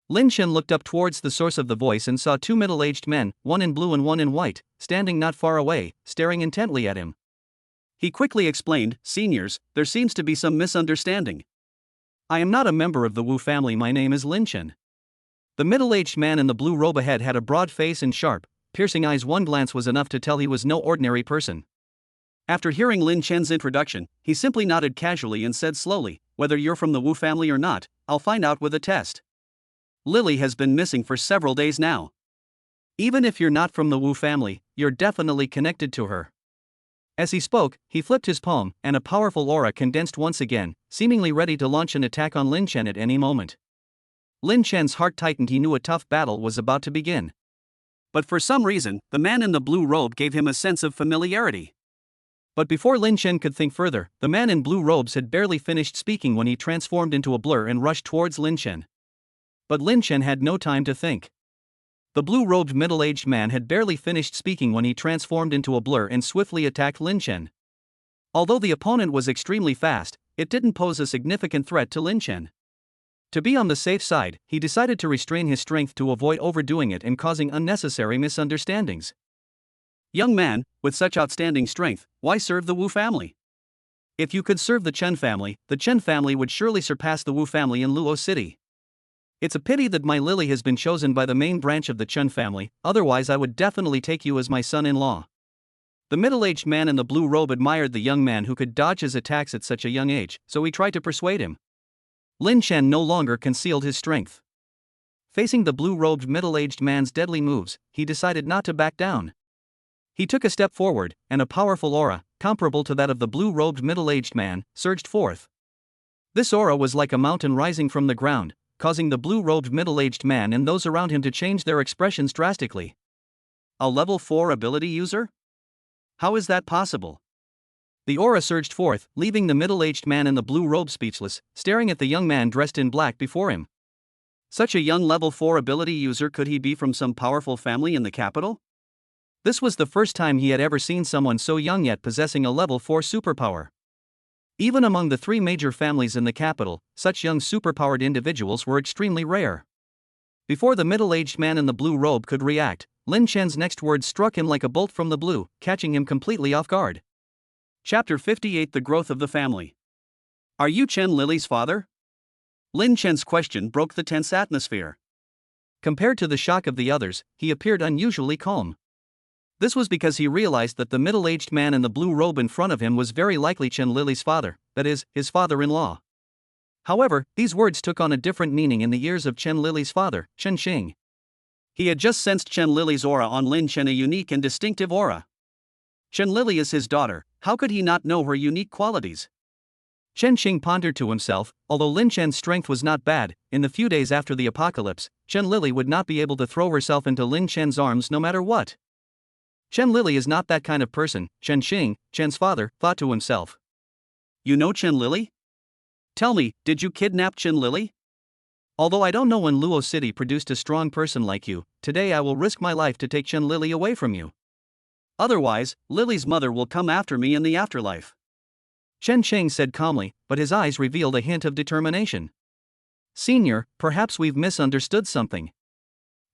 A: Lin Chen looked up towards the source of the voice and saw 2 middle-aged men, one in blue and one in white, standing not far away, staring intently at him. He quickly explained, "Seniors, there seems to be some misunderstanding. I am not a member of the Wu family, my name is Lin Chen." The middle-aged man in the blue robe ahead had a broad face and sharp, piercing eyes. One glance was enough to tell he was no ordinary person. After hearing Lin Chen's introduction, he simply nodded casually and said slowly, "Whether you're from the Wu family or not, I'll find out with a test. Lily has been missing for several days now. Even if you're not from the Wu family, you're definitely connected to her." As he spoke, he flipped his palm, and a powerful aura condensed once again, seemingly ready to launch an attack on Lin Chen at any moment. Lin Chen's heart tightened. He knew a tough battle was about to begin. But for some reason, the man in the blue robe gave him a sense of familiarity. But before Lin Chen could think further, the man in blue robes had barely finished speaking when he transformed into a blur and rushed towards Lin Chen. But Lin Chen had no time to think. The blue-robed middle-aged man had barely finished speaking when he transformed into a blur and swiftly attacked Lin Chen. Although the opponent was extremely fast, it didn't pose a significant threat to Lin Chen. To be on the safe side, he decided to restrain his strength to avoid overdoing it and causing unnecessary misunderstandings. Young man, with such outstanding strength, why serve the Wu family? If you could serve the Chen family would surely surpass the Wu family in Luo City. It's a pity that my Lily has been chosen by the main branch of the Chen family, otherwise I would definitely take you as my son-in-law. The middle-aged man in the blue robe admired the young man who could dodge his attacks at such a young age, so he tried to persuade him. Lin Chen no longer concealed his strength. Facing the blue-robed middle-aged man's deadly moves, he decided not to back down. He took a step forward, and a powerful aura, comparable to that of the blue-robed middle-aged man, surged forth. This aura was like a mountain rising from the ground, causing the blue-robed middle-aged man and those around him to change their expressions drastically. A level 4 ability user? How is that possible? The aura surged forth, leaving the middle-aged man in the blue robe speechless, staring at the young man dressed in black before him. Such a young level 4 ability user, could he be from some powerful family in the capital? This was the first time he had ever seen someone so young yet possessing a level 4 superpower. Even among the 3 major families in the capital, such young superpowered individuals were extremely rare. Before the middle-aged man in the blue robe could react, Lin Chen's next words struck him like a bolt from the blue, catching him completely off guard. Chapter 58: The Growth of the Family. Are you Chen Lily's father? Lin Chen's question broke the tense atmosphere. Compared to the shock of the others, he appeared unusually calm. This was because he realized that the middle-aged man in the blue robe in front of him was very likely Chen Lily's father, that is, his father-in-law. However, these words took on a different meaning in the ears of Chen Lily's father, Chen Xing. He had just sensed Chen Lily's aura on Lin Chen, a unique and distinctive aura. Chen Lily is his daughter, how could he not know her unique qualities? Chen Xing pondered to himself, although Lin Chen's strength was not bad, in the few days after the apocalypse, Chen Lily would not be able to throw herself into Lin Chen's arms no matter what. Chen Lily is not that kind of person, Chen Xing, Chen's father, thought to himself. You know Chen Lily? Tell me, did you kidnap Chen Lily? Although I don't know when Luo City produced a strong person like you, today I will risk my life to take Chen Lily away from you. Otherwise, Lily's mother will come after me in the afterlife. Chen Xing said calmly, but his eyes revealed a hint of determination. Senior, perhaps we've misunderstood something.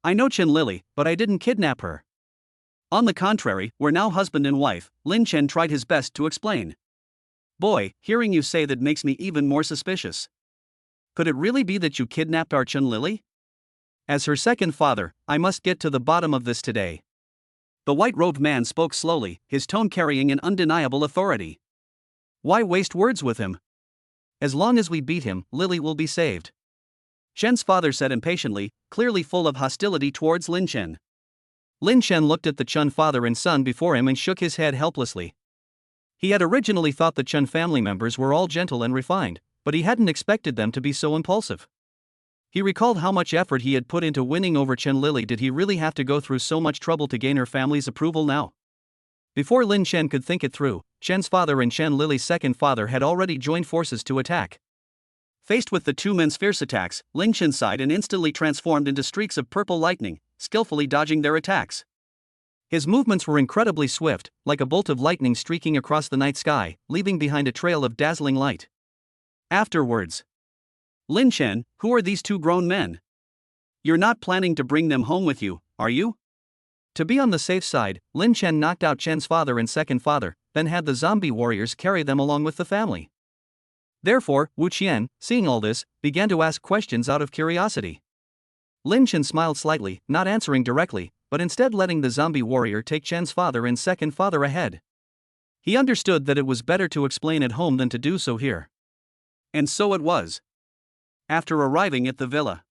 A: I know Chen Lily, but I didn't kidnap her. On the contrary, we're now husband and wife, Lin Chen tried his best to explain. Boy, hearing you say that makes me even more suspicious. Could it really be that you kidnapped our Chen Lily? As her second father, I must get to the bottom of this today. The white-robed man spoke slowly, his tone carrying an undeniable authority. Why waste words with him? As long as we beat him, Lily will be saved. Shen's father said impatiently, clearly full of hostility towards Lin Chen. Lin Chen looked at the Chen father and son before him and shook his head helplessly. He had originally thought the Chen family members were all gentle and refined, but he hadn't expected them to be so impulsive. He recalled how much effort he had put into winning over Chen Lily. Did he really have to go through so much trouble to gain her family's approval now? Before Lin Chen could think it through, Chen's father and Chen Lily's second father had already joined forces to attack. Faced with the two men's fierce attacks, Lin Chen sighed and instantly transformed into streaks of purple lightning, skillfully dodging their attacks. His movements were incredibly swift, like a bolt of lightning streaking across the night sky, leaving behind a trail of dazzling light. Afterwards. Lin Chen, who are these two grown men? You're not planning to bring them home with you, are you? To be on the safe side, Lin Chen knocked out Chen's father and second father, then had the zombie warriors carry them along with the family. Therefore, Wu Qian, seeing all this, began to ask questions out of curiosity. Lin Chen smiled slightly, not answering directly, but instead letting the zombie warrior take Chen's father and second father ahead. He understood that it was better to explain at home than to do so here. And so it was. After arriving at the villa,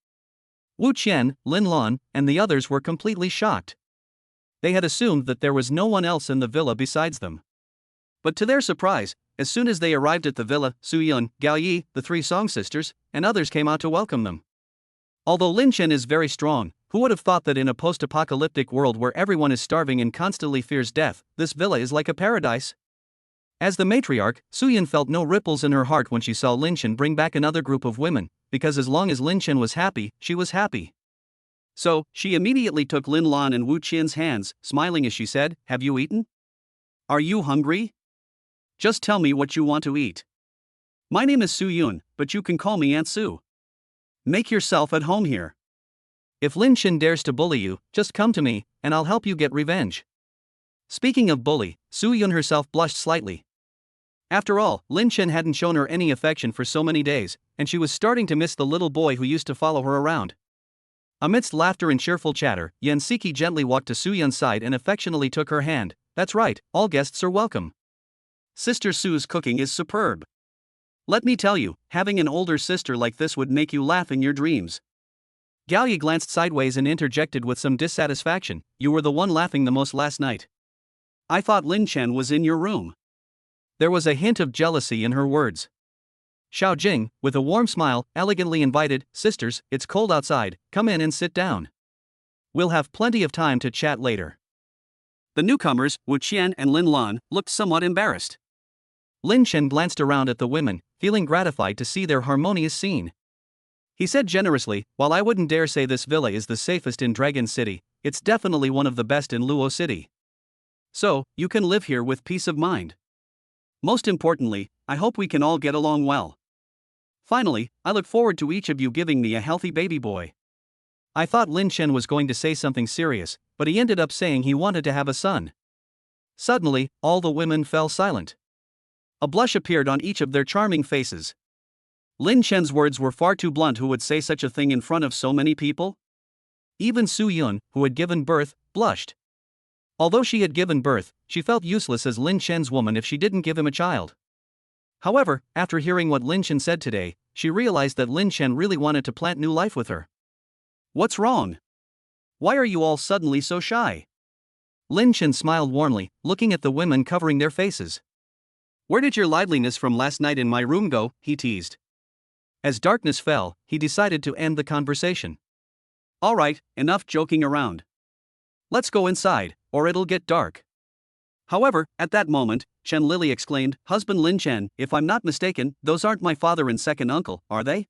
A: Wu Qian, Lin Lan, and the others were completely shocked. They had assumed that there was no one else in the villa besides them. But to their surprise, as soon as they arrived at the villa, Su Yun, Gao Yi, the three Song sisters, and others came out to welcome them. Although Lin Chen is very strong, who would have thought that in a post-apocalyptic world where everyone is starving and constantly fears death, this villa is like a paradise? As the matriarch, Su Yun felt no ripples in her heart when she saw Lin Chen bring back another group of women, because as long as Lin Chen was happy, she was happy. So, she immediately took Lin Lan and Wu Qian's hands, smiling as she said, "Have you eaten? Are you hungry? Just tell me what you want to eat. My name is Su Yun, but you can call me Aunt Su." Make yourself at home here. If Lin Chen dares to bully you, just come to me, and I'll help you get revenge. Speaking of bully, Su Yun herself blushed slightly. After all, Lin Chen hadn't shown her any affection for so many days, and she was starting to miss the little boy who used to follow her around. Amidst laughter and cheerful chatter, Yan Siki gently walked to Su Yun's side and affectionately took her hand. That's right, all guests are welcome. Sister Su's cooking is superb. Let me tell you, having an older sister like this would make you laugh in your dreams. Gao Yi glanced sideways and interjected with some dissatisfaction. You were the one laughing the most last night. I thought Lin Chen was in your room. There was a hint of jealousy in her words. Xiao Jing, with a warm smile, elegantly invited, Sisters, it's cold outside, come in and sit down. We'll have plenty of time to chat later. The newcomers, Wu Qian and Lin Lan, looked somewhat embarrassed. Lin Chen glanced around at the women, feeling gratified to see their harmonious scene. He said generously, while I wouldn't dare say this villa is the safest in Dragon City, it's definitely one of the best in Luo City. So, you can live here with peace of mind. Most importantly, I hope we can all get along well. Finally, I look forward to each of you giving me a healthy baby boy. I thought Lin Chen was going to say something serious, but he ended up saying he wanted to have a son. Suddenly, all the women fell silent. A blush appeared on each of their charming faces. Lin Chen's words were far too blunt. Who would say such a thing in front of so many people? Even Su Yun, who had given birth, blushed. Although she had given birth, she felt useless as Lin Chen's woman if she didn't give him a child. However, after hearing what Lin Chen said today, she realized that Lin Chen really wanted to plant new life with her. What's wrong? Why are you all suddenly so shy? Lin Chen smiled warmly, looking at the women covering their faces. Where did your liveliness from last night in my room go? He teased. As darkness fell, he decided to end the conversation. All right, enough joking around. Let's go inside, or it'll get dark. However, at that moment, Chen Lily exclaimed, Husband Lin Chen, if I'm not mistaken, those aren't my father and second uncle, are they?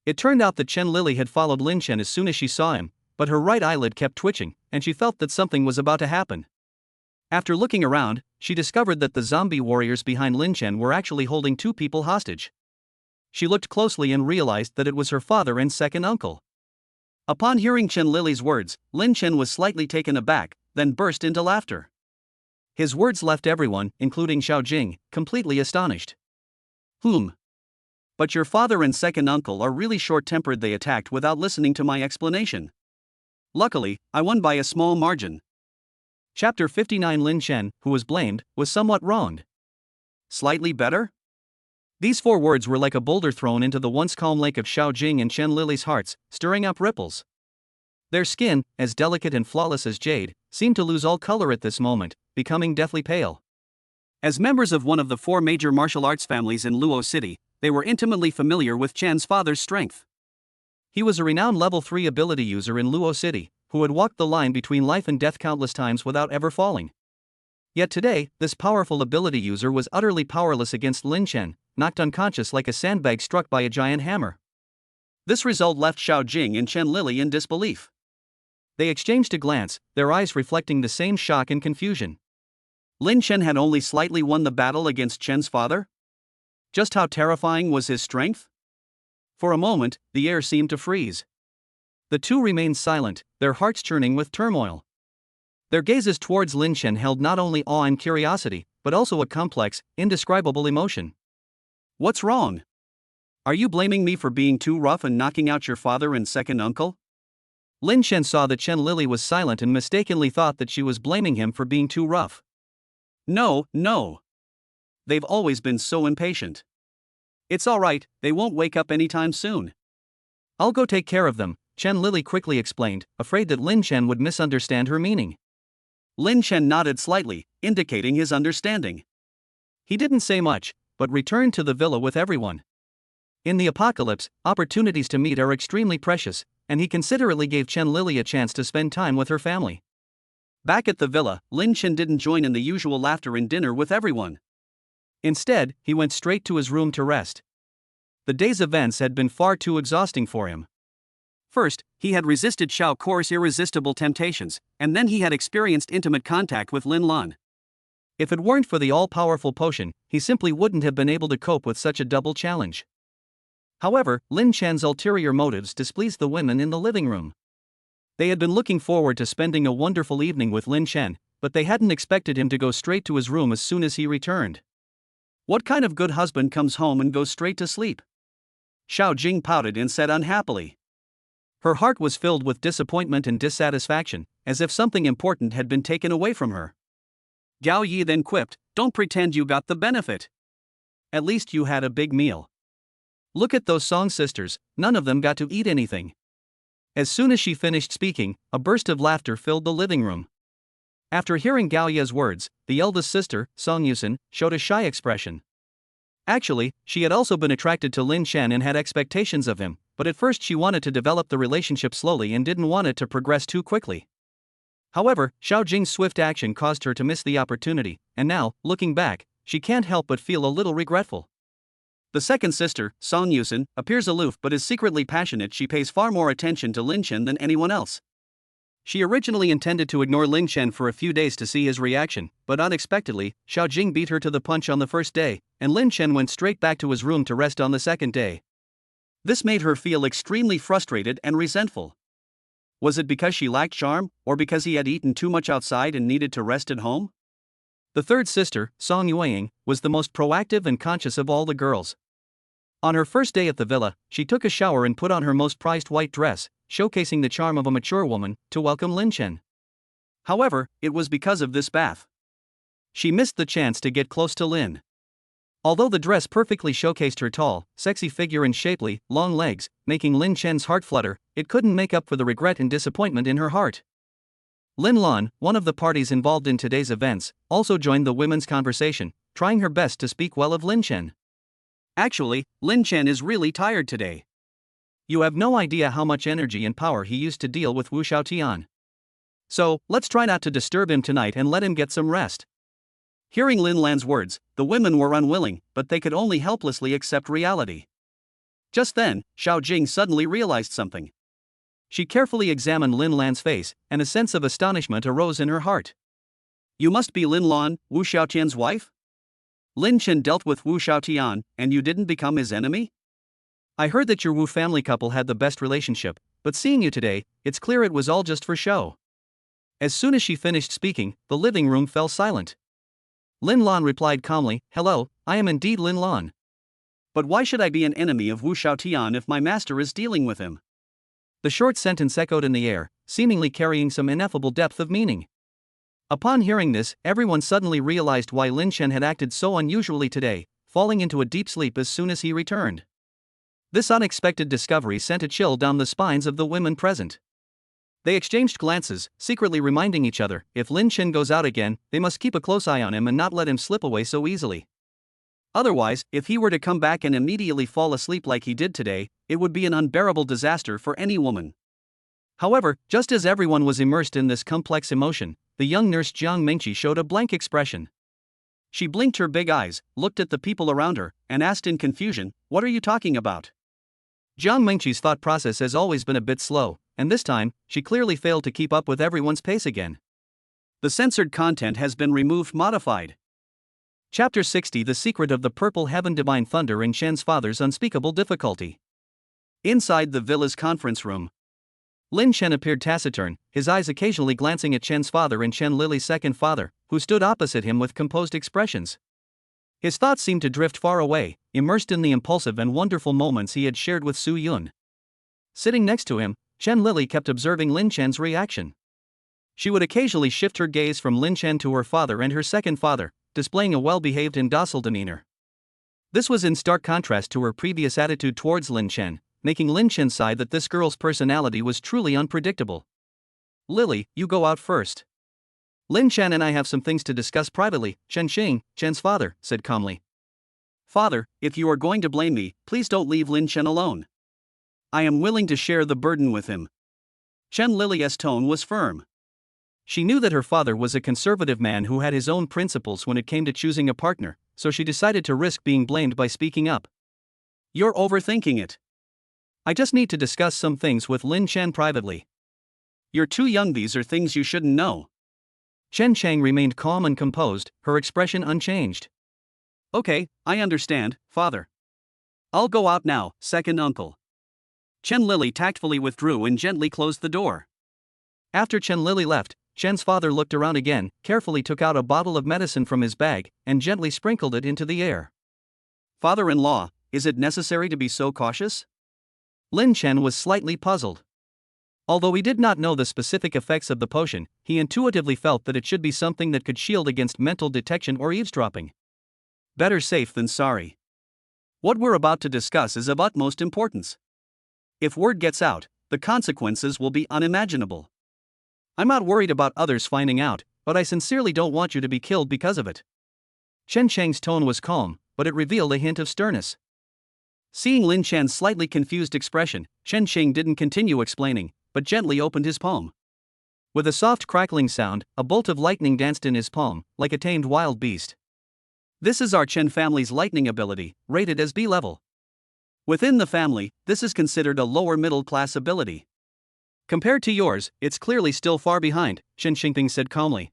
A: It turned out that Chen Lily had followed Lin Chen as soon as she saw him, but her right eyelid kept twitching, and she felt that something was about to happen. After looking around, she discovered that the zombie warriors behind Lin Chen were actually holding two people hostage. She looked closely and realized that it was her father and second uncle. Upon hearing Chen Lily's words, Lin Chen was slightly taken aback, then burst into laughter. His words left everyone, including Xiao Jing, completely astonished. But your father and second uncle are really short-tempered. They attacked without listening to my explanation. Luckily, I won by a small margin. Chapter 59. Lin Chen, who was blamed, was somewhat wronged. Slightly better? These four words were like a boulder thrown into the once calm lake of Xiao Jing and Chen Lily's hearts, stirring up ripples. Their skin, as delicate and flawless as jade, seemed to lose all color at this moment, becoming deathly pale. As members of one of the four major martial arts families in Luo City, they were intimately familiar with Chen's father's strength. He was a renowned level 3 ability user in Luo City, who had walked the line between life and death countless times without ever falling. Yet today, this powerful ability user was utterly powerless against Lin Chen, knocked unconscious like a sandbag struck by a giant hammer. This result left Xiao Jing and Chen Lily in disbelief. They exchanged a glance, their eyes reflecting the same shock and confusion. Lin Chen had only slightly won the battle against Chen's father? Just how terrifying was his strength? For a moment, the air seemed to freeze. The two remained silent, their hearts churning with turmoil. Their gazes towards Lin Chen held not only awe and curiosity, but also a complex, indescribable emotion. What's wrong? Are you blaming me for being too rough and knocking out your father and second uncle? Lin Chen saw that Chen Lily was silent and mistakenly thought that she was blaming him for being too rough. No. They've always been so impatient. It's all right, they won't wake up anytime soon. I'll go take care of them, Chen Lily quickly explained, afraid that Lin Chen would misunderstand her meaning. Lin Chen nodded slightly, indicating his understanding. He didn't say much, but returned to the villa with everyone. In the apocalypse, opportunities to meet are extremely precious, and he considerately gave Chen Lily a chance to spend time with her family. Back at the villa, Lin Chen didn't join in the usual laughter and dinner with everyone. Instead, he went straight to his room to rest. The day's events had been far too exhausting for him. First, he had resisted Xiao Kor's irresistible temptations, and then he had experienced intimate contact with Lin Lan. If it weren't for the all-powerful potion, he simply wouldn't have been able to cope with such a double challenge. However, Lin Chan's ulterior motives displeased the women in the living room. They had been looking forward to spending a wonderful evening with Lin Chen, but they hadn't expected him to go straight to his room as soon as he returned. What kind of good husband comes home and goes straight to sleep? Xiao Jing pouted and said unhappily. Her heart was filled with disappointment and dissatisfaction, as if something important had been taken away from her. Gao Yi then quipped, "Don't pretend you got the benefit. At least you had a big meal. Look at those Song sisters, none of them got to eat anything." As soon as she finished speaking, a burst of laughter filled the living room. After hearing Gao Yi's words, the eldest sister, Song Yusin, showed a shy expression. Actually, she had also been attracted to Lin Chen and had expectations of him, but at first she wanted to develop the relationship slowly and didn't want it to progress too quickly. However, Xiao Jing's swift action caused her to miss the opportunity, and now, looking back, she can't help but feel a little regretful. The second sister, Song Yusin, appears aloof but is secretly passionate. She pays far more attention to Lin Chen than anyone else. She originally intended to ignore Lin Chen for a few days to see his reaction, but unexpectedly, Xiao Jing beat her to the punch on the first day, and Lin Chen went straight back to his room to rest on the second day. This made her feel extremely frustrated and resentful. Was it because she lacked charm, or because he had eaten too much outside and needed to rest at home? The third sister, Song Yueying, was the most proactive and conscious of all the girls. On her first day at the villa, she took a shower and put on her most prized white dress, showcasing the charm of a mature woman, to welcome Lin Chen. However, it was because of this bath she missed the chance to get close to Lin. Although the dress perfectly showcased her tall, sexy figure and shapely, long legs, making Lin Chen's heart flutter, it couldn't make up for the regret and disappointment in her heart. Lin Lan, one of the parties involved in today's events, also joined the women's conversation, trying her best to speak well of Lin Chen. "Actually, Lin Chen is really tired today. You have no idea how much energy and power he used to deal with Wu Xiaotian. So, let's try not to disturb him tonight and let him get some rest." Hearing Lin Lan's words, the women were unwilling, but they could only helplessly accept reality. Just then, Xiao Jing suddenly realized something. She carefully examined Lin Lan's face, and a sense of astonishment arose in her heart. "You must be Lin Lan, Wu Xiaotian's wife? Lin Chen dealt with Wu Xiaotian, and you didn't become his enemy? I heard that your Wu family couple had the best relationship, but seeing you today, it's clear it was all just for show." As soon as she finished speaking, the living room fell silent. Lin Lan replied calmly, "Hello, I am indeed Lin Lan. But why should I be an enemy of Wu Xiaotian if my master is dealing with him?" The short sentence echoed in the air, seemingly carrying some ineffable depth of meaning. Upon hearing this, everyone suddenly realized why Lin Chen had acted so unusually today, falling into a deep sleep as soon as he returned. This unexpected discovery sent a chill down the spines of the women present. They exchanged glances, secretly reminding each other, if Lin Chen goes out again, they must keep a close eye on him and not let him slip away so easily. Otherwise, if he were to come back and immediately fall asleep like he did today, it would be an unbearable disaster for any woman. However, just as everyone was immersed in this complex emotion, the young nurse Jiang Mingqi showed a blank expression. She blinked her big eyes, looked at the people around her, and asked in confusion, "What are you talking about?" Jiang Mingqi's thought process has always been a bit slow, and this time, she clearly failed to keep up with everyone's pace again. The censored content has been removed modified. Chapter 60: The Secret of the Purple Heaven. Divine Thunder and Shen's Father's Unspeakable Difficulty. Inside the villa's conference room, Lin Chen appeared taciturn, his eyes occasionally glancing at Chen's father and Chen Lily's second father, who stood opposite him with composed expressions. His thoughts seemed to drift far away, immersed in the impulsive and wonderful moments he had shared with Su Yun. Sitting next to him, Chen Lily kept observing Lin Chen's reaction. She would occasionally shift her gaze from Lin Chen to her father and her second father, displaying a well-behaved and docile demeanor. This was in stark contrast to her previous attitude towards Lin Chen, making Lin Chen sigh that this girl's personality was truly unpredictable. "Lily, you go out first. Lin Chen and I have some things to discuss privately," Chen Xing, Chen's father, said calmly. "Father, if you are going to blame me, please don't leave Lin Chen alone. I am willing to share the burden with him." Chen Lily's tone was firm. She knew that her father was a conservative man who had his own principles when it came to choosing a partner, so she decided to risk being blamed by speaking up. "You're overthinking it. I just need to discuss some things with Lin Chen privately. You're too young, these are things you shouldn't know." Chen Chang remained calm and composed, her expression unchanged. "Okay, I understand, father. I'll go out now, second uncle. Chen Lili tactfully withdrew and gently closed the door. After Chen Lili left, Chen's father looked around again, carefully took out a bottle of medicine from his bag, and gently sprinkled it into the air. Father-in-law, is it necessary to be so cautious? Lin Chen was slightly puzzled. Although he did not know the specific effects of the potion, he intuitively felt that it should be something that could shield against mental detection or eavesdropping. Better safe than sorry. What we're about to discuss is of utmost importance. If word gets out, the consequences will be unimaginable. I'm not worried about others finding out, but I sincerely don't want you to be killed because of it. Chen Cheng's tone was calm, but it revealed a hint of sternness. Seeing Lin Chen's slightly confused expression, Chen Cheng didn't continue explaining, but gently opened his palm. With a soft crackling sound, a bolt of lightning danced in his palm, like a tamed wild beast. This is our Chen family's lightning ability, rated as B level. Within the family, this is considered a lower middle class ability. Compared to yours, it's clearly still far behind, Chen Xingping said calmly.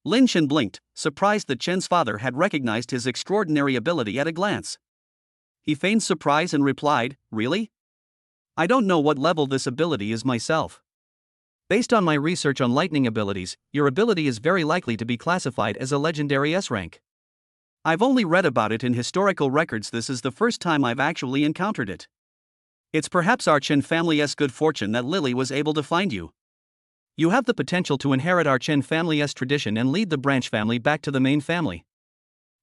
A: Lin Chen blinked, surprised that Chen's father had recognized his extraordinary ability at a glance. He feigned surprise and replied, "Really? I don't know what level this ability is myself. Based on my research on lightning abilities, your ability is very likely to be classified as a legendary S rank. I've only read about it in historical records. This is the first time I've actually encountered it. It's perhaps our Chen family's good fortune that Lili was able to find you. You have the potential to inherit our Chen family's tradition and lead the branch family back to the main family."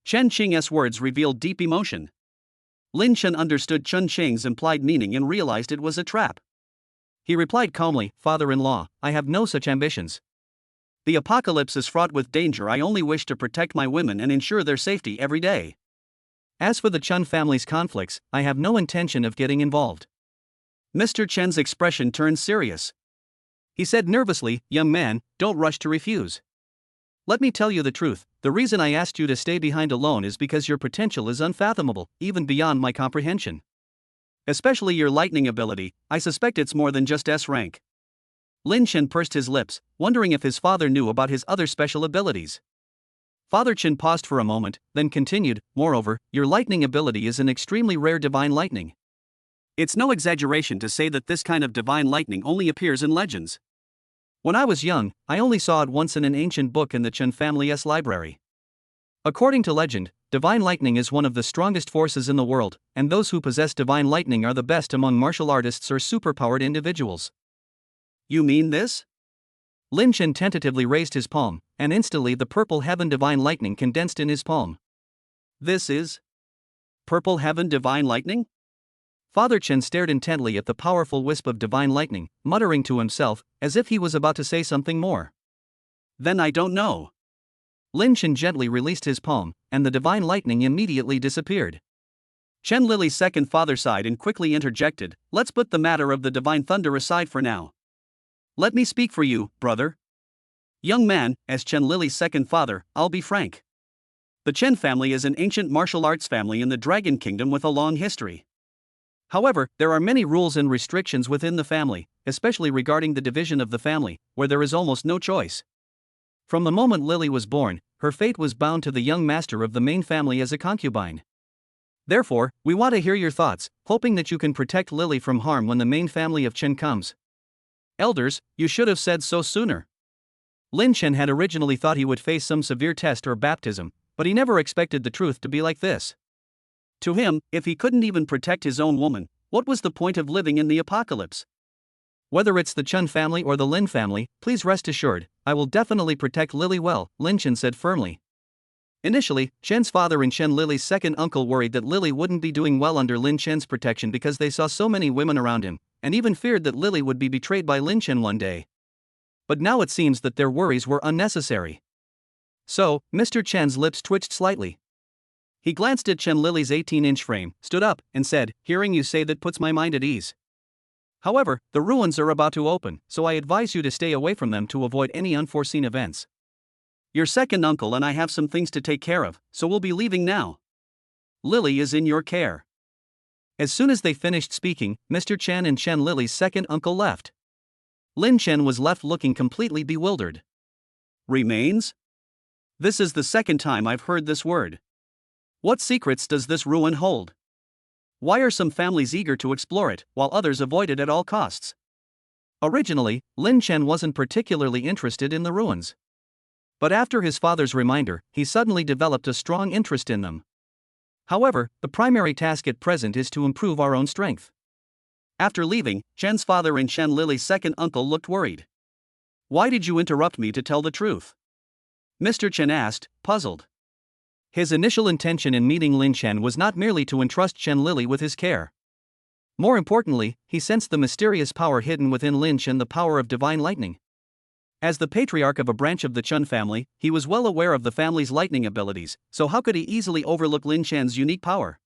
A: Chen Qing's words revealed deep emotion. Lin Chen understood Chen Cheng's implied meaning and realized it was a trap. He replied calmly, "Father-in-law, I have no such ambitions. The apocalypse is fraught with danger. I only wish to protect my women and ensure their safety every day. As for the Chen family's conflicts, I have no intention of getting involved." Mr. Chen's expression turned serious. He said nervously, "Young man, don't rush to refuse. Let me tell you the truth, the reason I asked you to stay behind alone is because your potential is unfathomable, even beyond my comprehension. Especially your lightning ability, I suspect it's more than just S rank." Lin Chen pursed his lips, wondering if his father knew about his other special abilities. Father Chen paused for a moment, then continued, "Moreover, your lightning ability is an extremely rare divine lightning. It's no exaggeration to say that this kind of divine lightning only appears in legends. When I was young, I only saw it once in an ancient book in the Chen family's library. According to legend, divine lightning is one of the strongest forces in the world, and those who possess divine lightning are the best among martial artists or superpowered individuals." "You mean this?" Lin Chen tentatively raised his palm, and instantly the purple heaven divine lightning condensed in his palm. "This is purple heaven divine lightning?" Father Chen stared intently at the powerful wisp of divine lightning, muttering to himself, as if he was about to say something more. "Then I don't know." Lin Chen gently released his palm, and the divine lightning immediately disappeared. Chen Lili's second father sighed and quickly interjected, "Let's put the matter of the divine thunder aside for now. Let me speak for you, brother. Young man, as Chen Lili's second father, I'll be frank. The Chen family is an ancient martial arts family in the Dragon Kingdom with a long history. However, there are many rules and restrictions within the family, especially regarding the division of the family, where there is almost no choice. From the moment Lili was born, her fate was bound to the young master of the main family as a concubine. Therefore, we want to hear your thoughts, hoping that you can protect Lili from harm when the main family of Chen comes. Elders, you should have said so sooner." Lin Chen had originally thought he would face some severe test or baptism, but he never expected the truth to be like this. To him, if he couldn't even protect his own woman, what was the point of living in the apocalypse? "Whether it's the Chen family or the Lin family, please rest assured, I will definitely protect Lili well," Lin Chen said firmly. Initially, Chen's father and Chen Lili's second uncle worried that Lili wouldn't be doing well under Lin Chen's protection because they saw so many women around him, and even feared that Lili would be betrayed by Lin Chen one day. But now it seems that their worries were unnecessary. So, Mr. Chen's lips twitched slightly. He glanced at Chen Lili's 18-inch frame, stood up, and said, "Hearing you say that puts my mind at ease. However, the ruins are about to open, so I advise you to stay away from them to avoid any unforeseen events. Your second uncle and I have some things to take care of, so we'll be leaving now. Lili is in your care." As soon as they finished speaking, Mr. Chen and Chen Lili's second uncle left. Lin Chen was left looking completely bewildered. "Remains? This is the second time I've heard this word. What secrets does this ruin hold?" Why are some families eager to explore it, while others avoid it at all costs? Originally, Lin Chen wasn't particularly interested in the ruins. But after his father's reminder, he suddenly developed a strong interest in them. However, the primary task at present is to improve our own strength. After leaving, Chen's father and Chen Lily's second uncle looked worried. Why did you interrupt me to tell the truth? Mr. Chen asked, puzzled. His initial intention in meeting Lin Chen was not merely to entrust Chen Lily with his care. More importantly, he sensed the mysterious power hidden within Lin Chen, the power of divine lightning. As the patriarch of a branch of the Chen family, he was well aware of the family's lightning abilities, so how could he easily overlook Lin Chen's unique power?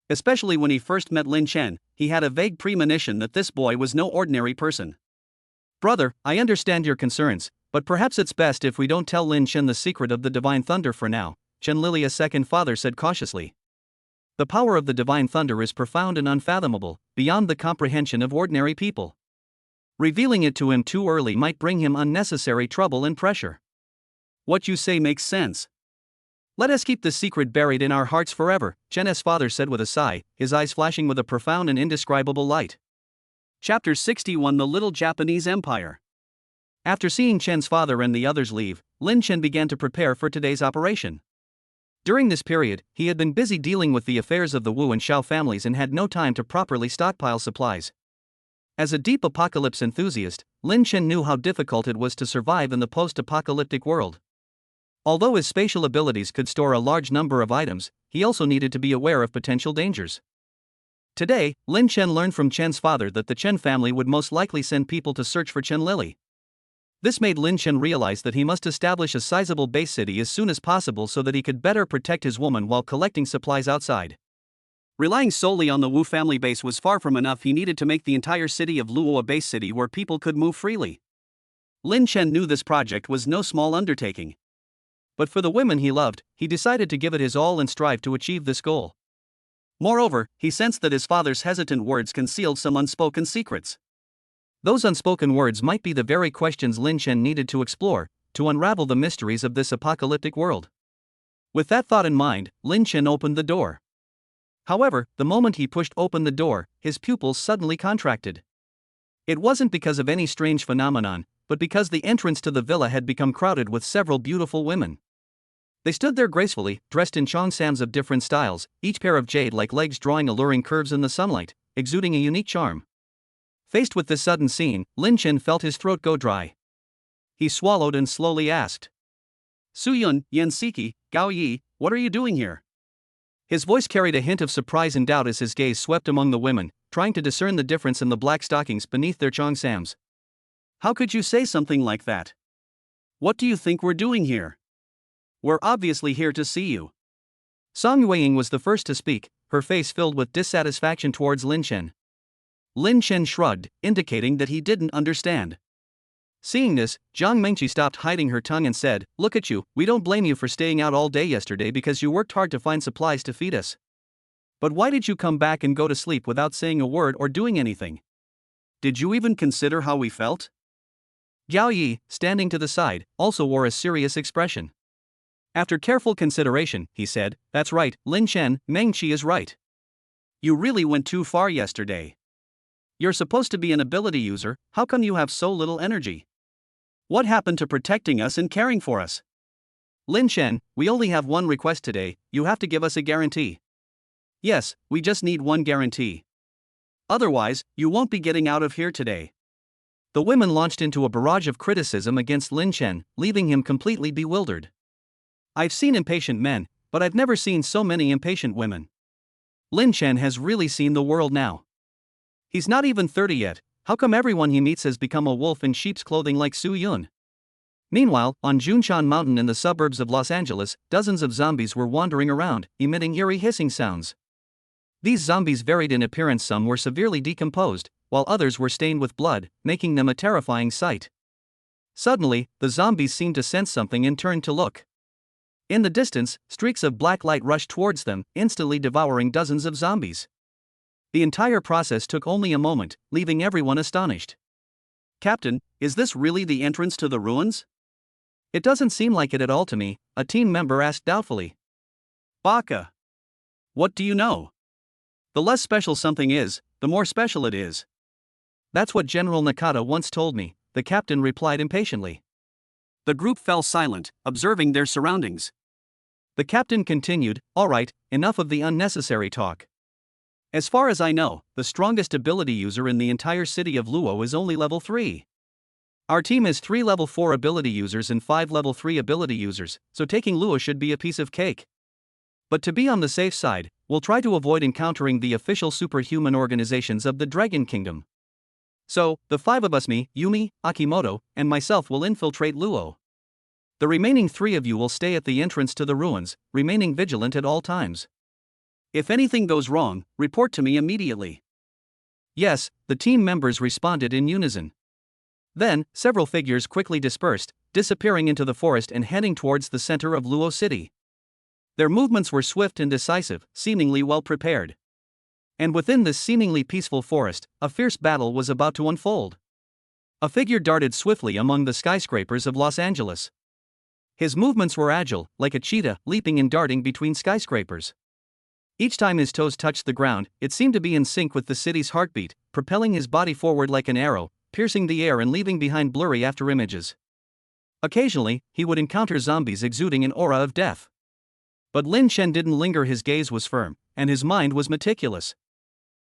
A: Especially when he first met Lin Chen, he had a vague premonition that this boy was no ordinary person. Brother, I understand your concerns, but perhaps it's best if we don't tell Lin Chen the secret of the divine thunder for now, Chen Lilia's second father said cautiously. The power of the divine thunder is profound and unfathomable, beyond the comprehension of ordinary people. Revealing it to him too early might bring him unnecessary trouble and pressure. What you say makes sense. Let us keep the secret buried in our hearts forever, Chen's father said with a sigh, his eyes flashing with a profound and indescribable light. Chapter 61 The Little Japanese Empire. After seeing Chen's father and the others leave, Lin Chen began to prepare for today's operation. During this period, he had been busy dealing with the affairs of the Wu and Xiao families and had no time to properly stockpile supplies. As a deep apocalypse enthusiast, Lin Chen knew how difficult it was to survive in the post-apocalyptic world. Although his spatial abilities could store a large number of items, he also needed to be aware of potential dangers. Today, Lin Chen learned from Chen's father that the Chen family would most likely send people to search for Chen Lily. This made Lin Chen realize that he must establish a sizable base city as soon as possible so that he could better protect his woman while collecting supplies outside. Relying solely on the Wu family base was far from enough. He needed to make the entire city of Luo a base city where people could move freely. Lin Chen knew this project was no small undertaking. But for the women he loved, he decided to give it his all and strive to achieve this goal. Moreover, he sensed that his father's hesitant words concealed some unspoken secrets. Those unspoken words might be the very questions Lin Chen needed to explore, to unravel the mysteries of this apocalyptic world. With that thought in mind, Lin Chen opened the door. However, the moment he pushed open the door, his pupils suddenly contracted. It wasn't because of any strange phenomenon, but because the entrance to the villa had become crowded with several beautiful women. They stood there gracefully, dressed in cheongsams of different styles, each pair of jade-like legs drawing alluring curves in the sunlight, exuding a unique charm. Faced with this sudden scene, Lin Chen felt his throat go dry. He swallowed and slowly asked, Suyun, Yansiki, Gao Yi, what are you doing here? His voice carried a hint of surprise and doubt as his gaze swept among the women, trying to discern the difference in the black stockings beneath their cheongsams. How could you say something like that? What do you think we're doing here? We're obviously here to see you. Song Yueying was the first to speak, her face filled with dissatisfaction towards Lin Chen. Lin Chen shrugged, indicating that he didn't understand. Seeing this, Zhang Mengqi stopped hiding her tongue and said, Look at you, we don't blame you for staying out all day yesterday because you worked hard to find supplies to feed us. But why did you come back and go to sleep without saying a word or doing anything? Did you even consider how we felt? Gao Yi, standing to the side, also wore a serious expression. After careful consideration, he said, That's right, Lin Chen, Mengqi is right. You really went too far yesterday. You're supposed to be an ability user, how come you have so little energy? What happened to protecting us and caring for us? Lin Chen, we only have one request today, you have to give us a guarantee. Yes, we just need one guarantee. Otherwise, you won't be getting out of here today. The women launched into a barrage of criticism against Lin Chen, leaving him completely bewildered. I've seen impatient men, but I've never seen so many impatient women. Lin Chen has really seen the world now. He's not even 30 yet, how come everyone he meets has become a wolf in sheep's clothing like Su Yun? Meanwhile, on Junshan Mountain in the suburbs of Los Angeles, dozens of zombies were wandering around, emitting eerie hissing sounds. These zombies varied in appearance. Some were severely decomposed, while others were stained with blood, making them a terrifying sight. Suddenly, the zombies seemed to sense something and turned to look. In the distance, streaks of black light rushed towards them, instantly devouring dozens of zombies. The entire process took only a moment, leaving everyone astonished. Captain, is this really the entrance to the ruins? It doesn't seem like it at all to me, a team member asked doubtfully. Baka. What do you know? The less special something is, the more special it is. That's what General Nakata once told me, the captain replied impatiently. The group fell silent, observing their surroundings. The captain continued, "All right, enough of the unnecessary talk. As far as I know, the strongest ability user in the entire city of Luo is only level 3. Our team is 3 level 4 ability users and 5 level 3 ability users, so taking Luo should be a piece of cake. But to be on the safe side, we'll try to avoid encountering the official superhuman organizations of the Dragon Kingdom. So, the 5 of us, me, Yumi, Akimoto, and myself, will infiltrate Luo. The remaining 3 of you will stay at the entrance to the ruins, remaining vigilant at all times. If anything goes wrong, report to me immediately." Yes, the team members responded in unison. Then, several figures quickly dispersed, disappearing into the forest and heading towards the center of Luo City. Their movements were swift and decisive, seemingly well prepared. And within this seemingly peaceful forest, a fierce battle was about to unfold. A figure darted swiftly among the skyscrapers of Los Angeles. His movements were agile, like a cheetah, leaping and darting between skyscrapers. Each time his toes touched the ground, it seemed to be in sync with the city's heartbeat, propelling his body forward like an arrow, piercing the air and leaving behind blurry afterimages. Occasionally, he would encounter zombies exuding an aura of death. But Lin Chen didn't linger. His gaze was firm, and his mind was meticulous.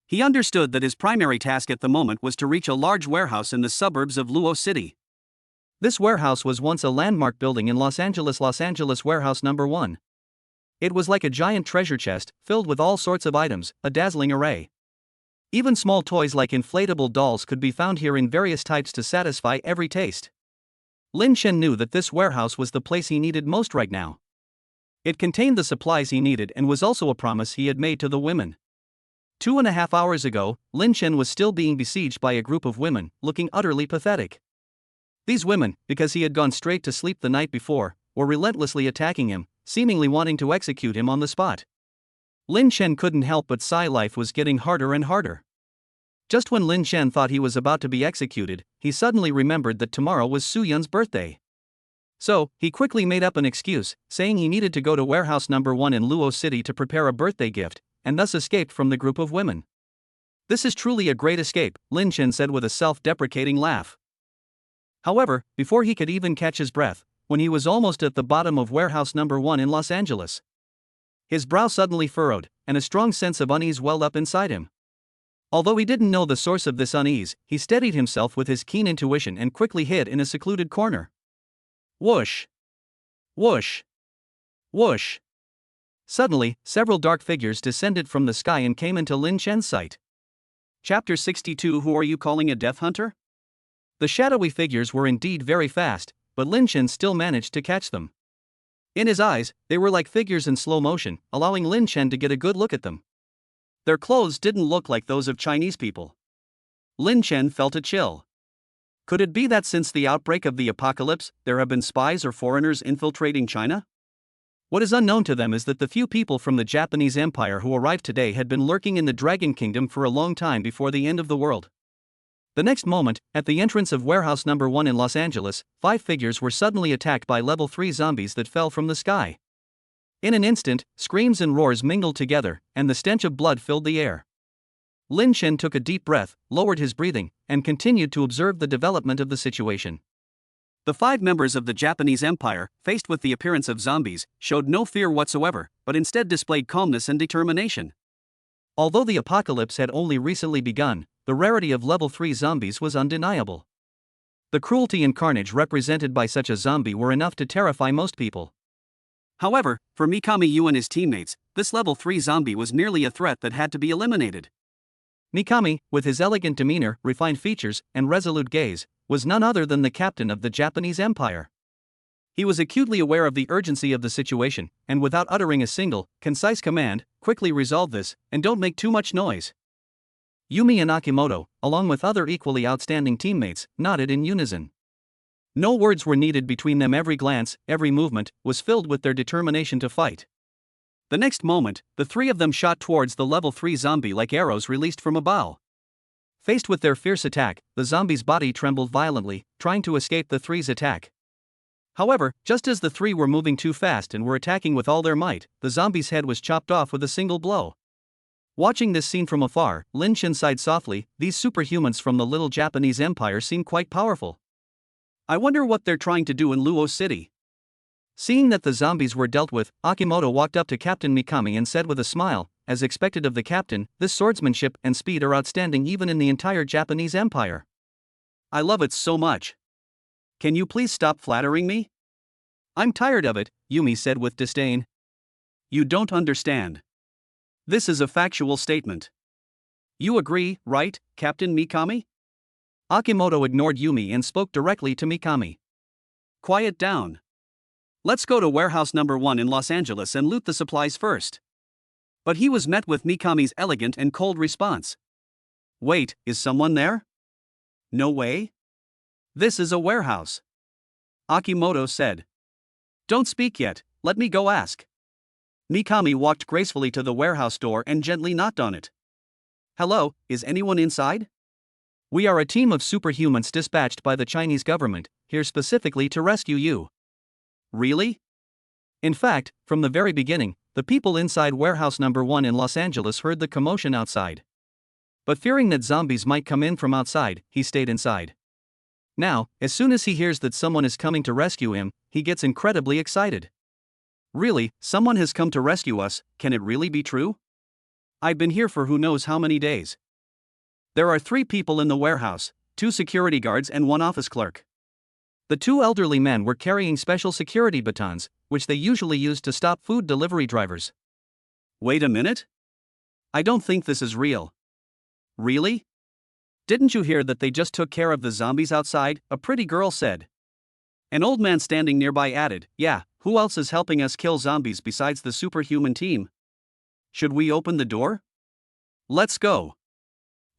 A: He understood that his primary task at the moment was to reach a large warehouse in the suburbs of Luo City. This warehouse was once a landmark building in Los Angeles, Warehouse Number 1. It was like a giant treasure chest, filled with all sorts of items, a dazzling array. Even small toys like inflatable dolls could be found here in various types to satisfy every taste. Lin Chen knew that this warehouse was the place he needed most right now. It contained the supplies he needed and was also a promise he had made to the women. 2.5 hours ago, Lin Chen was still being besieged by a group of women, looking utterly pathetic. These women, because he had gone straight to sleep the night before, were relentlessly attacking him, seemingly wanting to execute him on the spot. Lin Chen couldn't help but sigh. Life was getting harder and harder. Just when Lin Chen thought he was about to be executed, he suddenly remembered that tomorrow was Su Yun's birthday. So, he quickly made up an excuse, saying he needed to go to Warehouse Number 1 in Luo City to prepare a birthday gift, and thus escaped from the group of women. "This is truly a great escape," Lin Chen said with a self-deprecating laugh. However, before he could even catch his breath, when he was almost at the bottom of Warehouse Number 1 in Los Angeles, his brow suddenly furrowed, and a strong sense of unease welled up inside him. Although he didn't know the source of this unease, he steadied himself with his keen intuition and quickly hid in a secluded corner. Whoosh! Whoosh! Whoosh! Suddenly, several dark figures descended from the sky and came into Lin Chen's sight. Chapter 62. Who are you calling a death hunter? The shadowy figures were indeed very fast, but Lin Chen still managed to catch them. In his eyes, they were like figures in slow motion, allowing Lin Chen to get a good look at them. Their clothes didn't look like those of Chinese people. Lin Chen felt a chill. Could it be that since the outbreak of the apocalypse, there have been spies or foreigners infiltrating China? What is unknown to them is that the few people from the Japanese Empire who arrived today had been lurking in the Dragon Kingdom for a long time before the end of the world. The next moment, at the entrance of Warehouse Number 1 in Los Angeles, 5 figures were suddenly attacked by level 3 zombies that fell from the sky. In an instant, screams and roars mingled together, and the stench of blood filled the air. Lin Chen took a deep breath, lowered his breathing, and continued to observe the development of the situation. The 5 members of the Japanese Empire, faced with the appearance of zombies, showed no fear whatsoever, but instead displayed calmness and determination. Although the apocalypse had only recently begun, the rarity of level 3 zombies was undeniable. The cruelty and carnage represented by such a zombie were enough to terrify most people. However, for Mikami Yu and his teammates, this level 3 zombie was merely a threat that had to be eliminated. Mikami, with his elegant demeanor, refined features, and resolute gaze, was none other than the captain of the Japanese Empire. He was acutely aware of the urgency of the situation, and without uttering a single, concise command, quickly resolved this, and don't make too much noise. Yumi and Akimoto, along with other equally outstanding teammates, nodded in unison. No words were needed between them. Every glance, every movement, was filled with their determination to fight. The next moment, the 3 of them shot towards the level 3 zombie like arrows released from a bow. Faced with their fierce attack, the zombie's body trembled violently, trying to escape the 3's attack. However, just as the 3 were moving too fast and were attacking with all their might, the zombie's head was chopped off with a single blow. Watching this scene from afar, Lin Chen sighed softly. These superhumans from the little Japanese empire seem quite powerful. I wonder what they're trying to do in Luo City. Seeing that the zombies were dealt with, Akimoto walked up to Captain Mikami and said with a smile, as expected of the captain, this swordsmanship and speed are outstanding even in the entire Japanese empire. I love it so much. Can you please stop flattering me? I'm tired of it, Yumi said with disdain. You don't understand. This is a factual statement. You agree, right, Captain Mikami? Akimoto ignored Yumi and spoke directly to Mikami. Quiet down. Let's go to warehouse number 1 in Los Angeles and loot the supplies first. But he was met with Mikami's elegant and cold response. Wait, is someone there? No way. This is a warehouse. Akimoto said. Don't speak yet, let me go ask. Mikami walked gracefully to the warehouse door and gently knocked on it. Hello, is anyone inside? We are a team of superhumans dispatched by the Chinese government, here specifically to rescue you. Really? In fact, from the very beginning, the people inside warehouse number 1 in Los Angeles heard the commotion outside. But fearing that zombies might come in from outside, he stayed inside. Now, as soon as he hears that someone is coming to rescue him, he gets incredibly excited. Really, someone has come to rescue us, can it really be true? I've been here for who knows how many days. There are 3 people in the warehouse, 2 security guards and 1 office clerk. The 2 elderly men were carrying special security batons, which they usually use to stop food delivery drivers. Wait a minute? I don't think this is real. Really? Didn't you hear that they just took care of the zombies outside? A pretty girl said. An old man standing nearby added, yeah, who else is helping us kill zombies besides the superhuman team? Should we open the door? Let's go.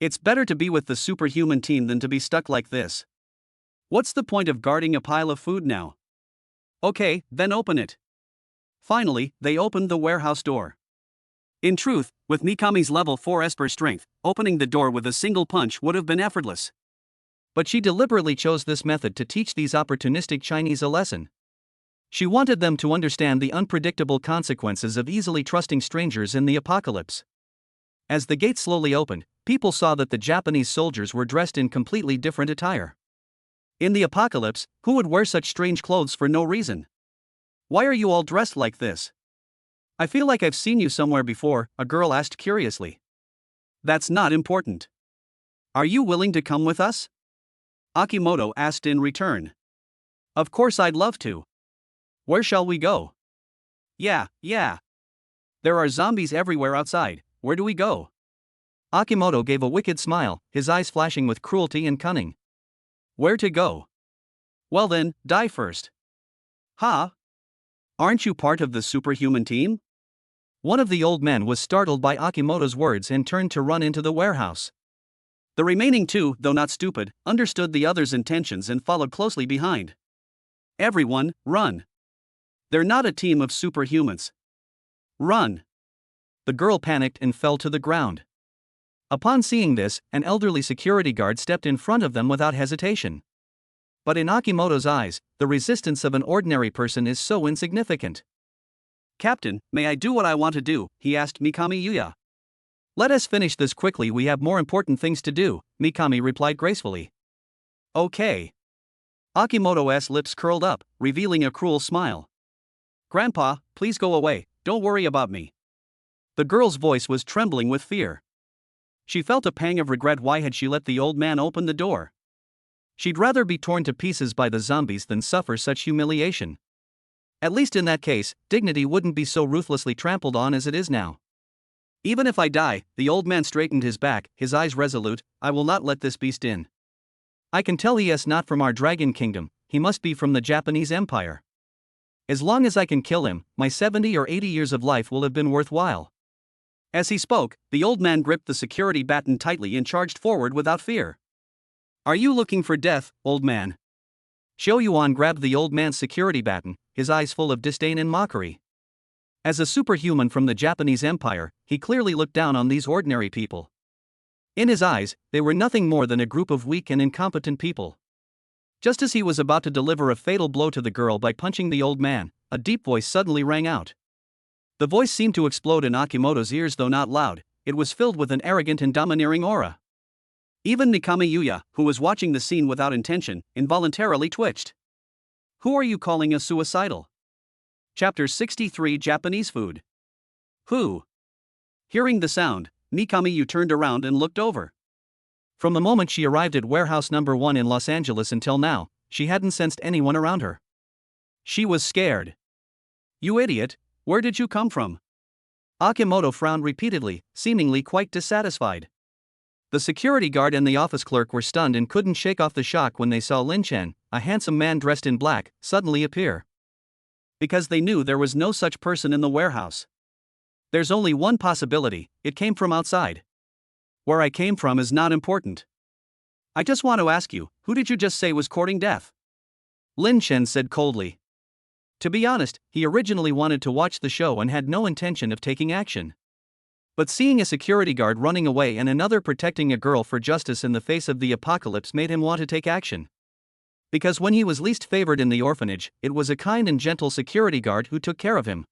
A: It's better to be with the superhuman team than to be stuck like this. What's the point of guarding a pile of food now? Okay, then open it. Finally, they opened the warehouse door. In truth, with Mikami's level 4 Esper strength, opening the door with a single punch would have been effortless. But she deliberately chose this method to teach these opportunistic Chinese a lesson. She wanted them to understand the unpredictable consequences of easily trusting strangers in the apocalypse. As the gate slowly opened, people saw that the Japanese soldiers were dressed in completely different attire. In the apocalypse, who would wear such strange clothes for no reason? Why are you all dressed like this? I feel like I've seen you somewhere before, a girl asked curiously. That's not important. Are you willing to come with us? Akimoto asked in return. Of course I'd love to. Where shall we go? Yeah. There are zombies everywhere outside, where do we go? Akimoto gave a wicked smile, his eyes flashing with cruelty and cunning. Where to go? Well then, die first. Ha? Aren't you part of the superhuman team? One of the old men was startled by Akimoto's words and turned to run into the warehouse. The remaining 2, though not stupid, understood the other's intentions and followed closely behind. Everyone, run. They're not a team of superhumans. Run. The girl panicked and fell to the ground. Upon seeing this, an elderly security guard stepped in front of them without hesitation. But in Akimoto's eyes, the resistance of an ordinary person is so insignificant. Captain, may I do what I want to do? He asked Mikami Yuya. Let us finish this quickly, we have more important things to do, Mikami replied gracefully. Okay. Akimoto's lips curled up, revealing a cruel smile. Grandpa, please go away, don't worry about me. The girl's voice was trembling with fear. She felt a pang of regret. Why had she let the old man open the door? She'd rather be torn to pieces by the zombies than suffer such humiliation. At least in that case, dignity wouldn't be so ruthlessly trampled on as it is now. Even if I die, the old man straightened his back, his eyes resolute, I will not let this beast in. I can tell he is not from our dragon kingdom, he must be from the Japanese empire. As long as I can kill him, my 70 or 80 years of life will have been worthwhile. As he spoke, the old man gripped the security baton tightly and charged forward without fear. Are you looking for death, old man? Shoyuan grabbed the old man's security baton, his eyes full of disdain and mockery. As a superhuman from the Japanese empire, he clearly looked down on these ordinary people. In his eyes, they were nothing more than a group of weak and incompetent people. Just as he was about to deliver a fatal blow to the girl by punching the old man, a deep voice suddenly rang out. The voice seemed to explode in Akimoto's ears, though not loud. it was filled with an arrogant and domineering aura. Even Mikami Yuya, who was watching the scene without intention, involuntarily twitched. Who are you calling a suicidal? Chapter 63 Japanese Food. Who? Hearing the sound, Mikami Yu turned around and looked over. From the moment she arrived at warehouse number 1 in Los Angeles until now, she hadn't sensed anyone around her. She was scared. You idiot, where did you come from? Akimoto frowned repeatedly, seemingly quite dissatisfied. The security guard and the office clerk were stunned and couldn't shake off the shock when they saw Lin Chen, a handsome man dressed in black, suddenly appear. Because they knew there was no such person in the warehouse. There's only one possibility, it came from outside. Where I came from is not important. I just want to ask you, who did you just say was courting death? Lin Chen said coldly. To be honest, he originally wanted to watch the show and had no intention of taking action. But seeing a security guard running away and another protecting a girl for justice in the face of the apocalypse made him want to take action. Because when he was least favored in the orphanage, it was a kind and gentle security guard who took care of him.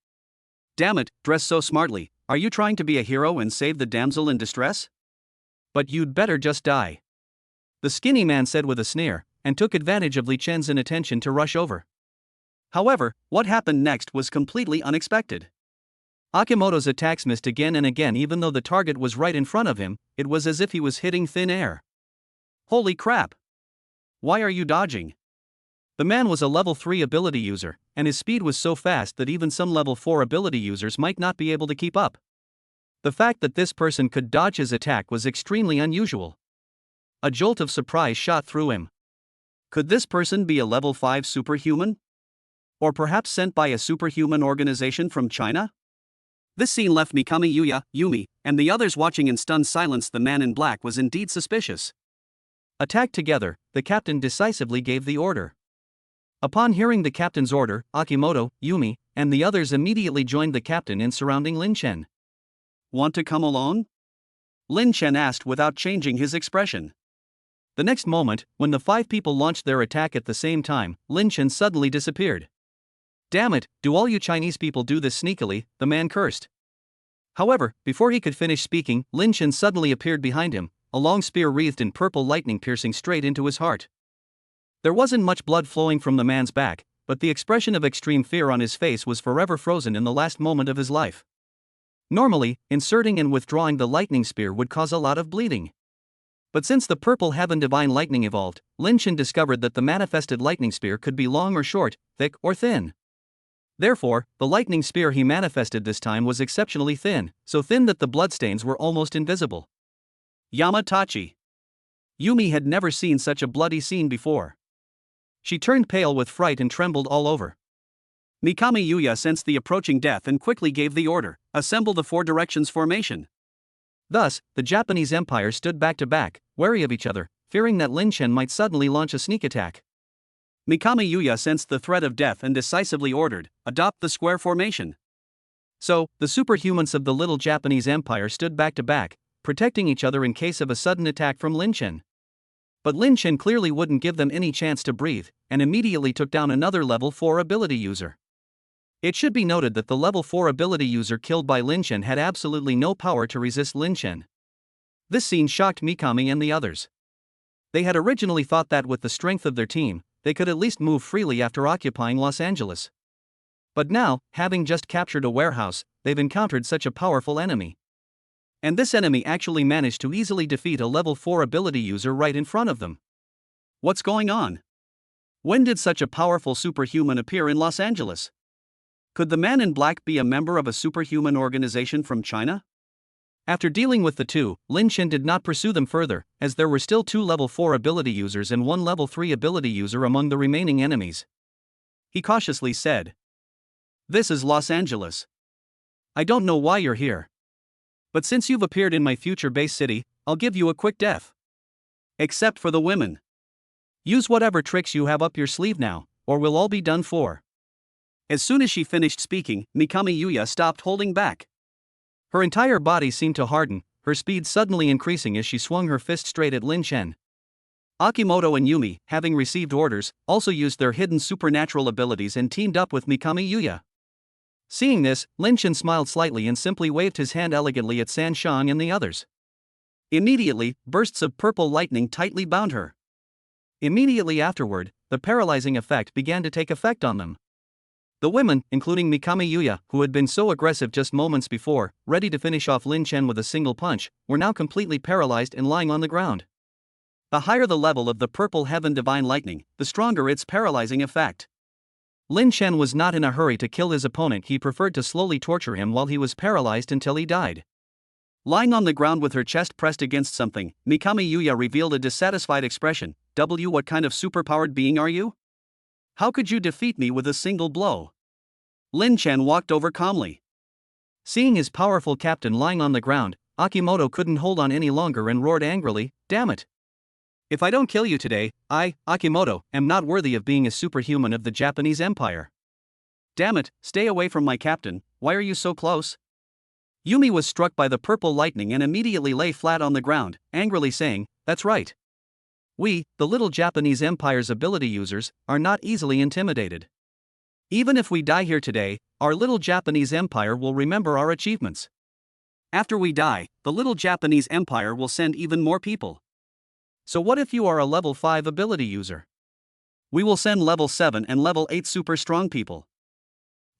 A: Damn it, dress so smartly, are you trying to be a hero and save the damsel in distress? But you'd better just die. The skinny man said with a sneer, and took advantage of Li Chen's inattention to rush over. However, what happened next was completely unexpected. Akimoto's attacks missed again and again even though the target was right in front of him, it was as if he was hitting thin air. Holy crap! Why are you dodging? The man was a level 3 ability user, and his speed was so fast that even some level 4 ability users might not be able to keep up. The fact that this person could dodge his attack was extremely unusual. A jolt of surprise shot through him. Could this person be a level 5 superhuman? Or perhaps sent by a superhuman organization from China? This scene left Mikami Yuya, Yumi, and the others watching in stunned silence. The man in black was indeed suspicious. Attacked together, the captain decisively gave the order. Upon hearing the captain's order, Akimoto, Yumi, and the others immediately joined the captain in surrounding Lin Chen. Want to come along? Lin Chen asked without changing his expression. The next moment, when the 5 people launched their attack at the same time, Lin Chen suddenly disappeared. Damn it, do all you Chinese people do this sneakily, the man cursed. However, before he could finish speaking, Lin Chen suddenly appeared behind him, a long spear wreathed in purple lightning piercing straight into his heart. There wasn't much blood flowing from the man's back, but the expression of extreme fear on his face was forever frozen in the last moment of his life. Normally, inserting and withdrawing the lightning spear would cause a lot of bleeding. But since the purple heaven divine lightning evolved, Lin Chen discovered that the manifested lightning spear could be long or short, thick or thin. Therefore, the lightning spear he manifested this time was exceptionally thin, so thin that the bloodstains were almost invisible. Yamatachi. Yumi had never seen such a bloody scene before. She turned pale with fright and trembled all over. Mikami Yuya sensed the approaching death and quickly gave the order, assemble the 4 directions formation. Thus, the Japanese Empire stood back to back, wary of each other, fearing that Lin Chen might suddenly launch a sneak attack. Mikami Yuya sensed the threat of death and decisively ordered, adopt the square formation. So, the superhumans of the little Japanese empire stood back to back, protecting each other in case of a sudden attack from Lin Chen. But Lin Chen clearly wouldn't give them any chance to breathe, and immediately took down another level 4 ability user. It should be noted that the level 4 ability user killed by Lin Chen had absolutely no power to resist Lin Chen. This scene shocked Mikami and the others. They had originally thought that with the strength of their team, they could at least move freely after occupying Los Angeles. But now, having just captured a warehouse, they've encountered such a powerful enemy. And this enemy actually managed to easily defeat a level 4 ability user right in front of them. What's going on? When did such a powerful superhuman appear in Los Angeles? Could the man in black be a member of a superhuman organization from China? After dealing with the 2, Lin Chen did not pursue them further, as there were still 2 level 4 ability users and 1 level 3 ability user among the remaining enemies. He cautiously said, "This is Los Angeles. I don't know why you're here. But since you've appeared in my future base city, I'll give you a quick death. Except for the women. Use whatever tricks you have up your sleeve now, or we'll all be done for." As soon as she finished speaking, Mikami Yuya stopped holding back. Her entire body seemed to harden, her speed suddenly increasing as she swung her fist straight at Lin Chen. Akimoto and Yumi, having received orders, also used their hidden supernatural abilities and teamed up with Mikami Yuya. Seeing this, Lin Chen smiled slightly and simply waved his hand elegantly at San Shang and the others. Immediately, bursts of purple lightning tightly bound her. Immediately afterward, the paralyzing effect began to take effect on them. The women, including Mikami Yuya, who had been so aggressive just moments before, ready to finish off Lin Chen with a single punch, were now completely paralyzed and lying on the ground. The higher the level of the purple heaven divine lightning, the stronger its paralyzing effect. Lin Chen was not in a hurry to kill his opponent, he preferred to slowly torture him while he was paralyzed until he died. Lying on the ground with her chest pressed against something, Mikami Yuya revealed a dissatisfied expression. What kind of superpowered being are you? How could you defeat me with a single blow? Lin Chen walked over calmly. Seeing his powerful captain lying on the ground, Akimoto couldn't hold on any longer and roared angrily, "Damn it! If I don't kill you today, I, Akimoto, am not worthy of being a superhuman of the Japanese Empire. Damn it, stay away from my captain, why are you so close?" Yumi was struck by the purple lightning and immediately lay flat on the ground, angrily saying, "That's right. We, the little Japanese Empire's ability users, are not easily intimidated. Even if we die here today, our little Japanese Empire will remember our achievements. After we die, the little Japanese Empire will send even more people. So what if you are a level 5 ability user? We will send level 7 and level 8 super strong people."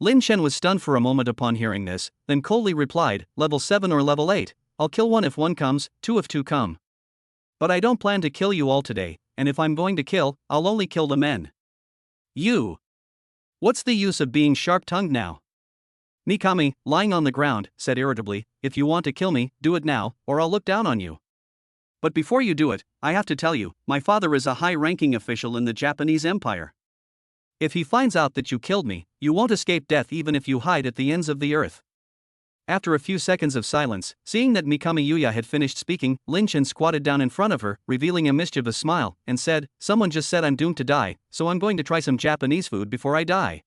A: Lin Chen was stunned for a moment upon hearing this, then coldly replied, "Level 7 or level 8, I'll kill one if one comes, two if two come. But I don't plan to kill you all today, and if I'm going to kill, I'll only kill the men. You. What's the use of being sharp-tongued now?" Mikami, lying on the ground, said irritably, "If you want to kill me, do it now, or I'll look down on you. But before you do it, I have to tell you, my father is a high-ranking official in the Japanese Empire. If he finds out that you killed me, you won't escape death even if you hide at the ends of the earth." After a few seconds of silence, seeing that Mikami Yuya had finished speaking, Lin Chen squatted down in front of her, revealing a mischievous smile, and said, "Someone just said I'm doomed to die, so I'm going to try some Japanese food before I die."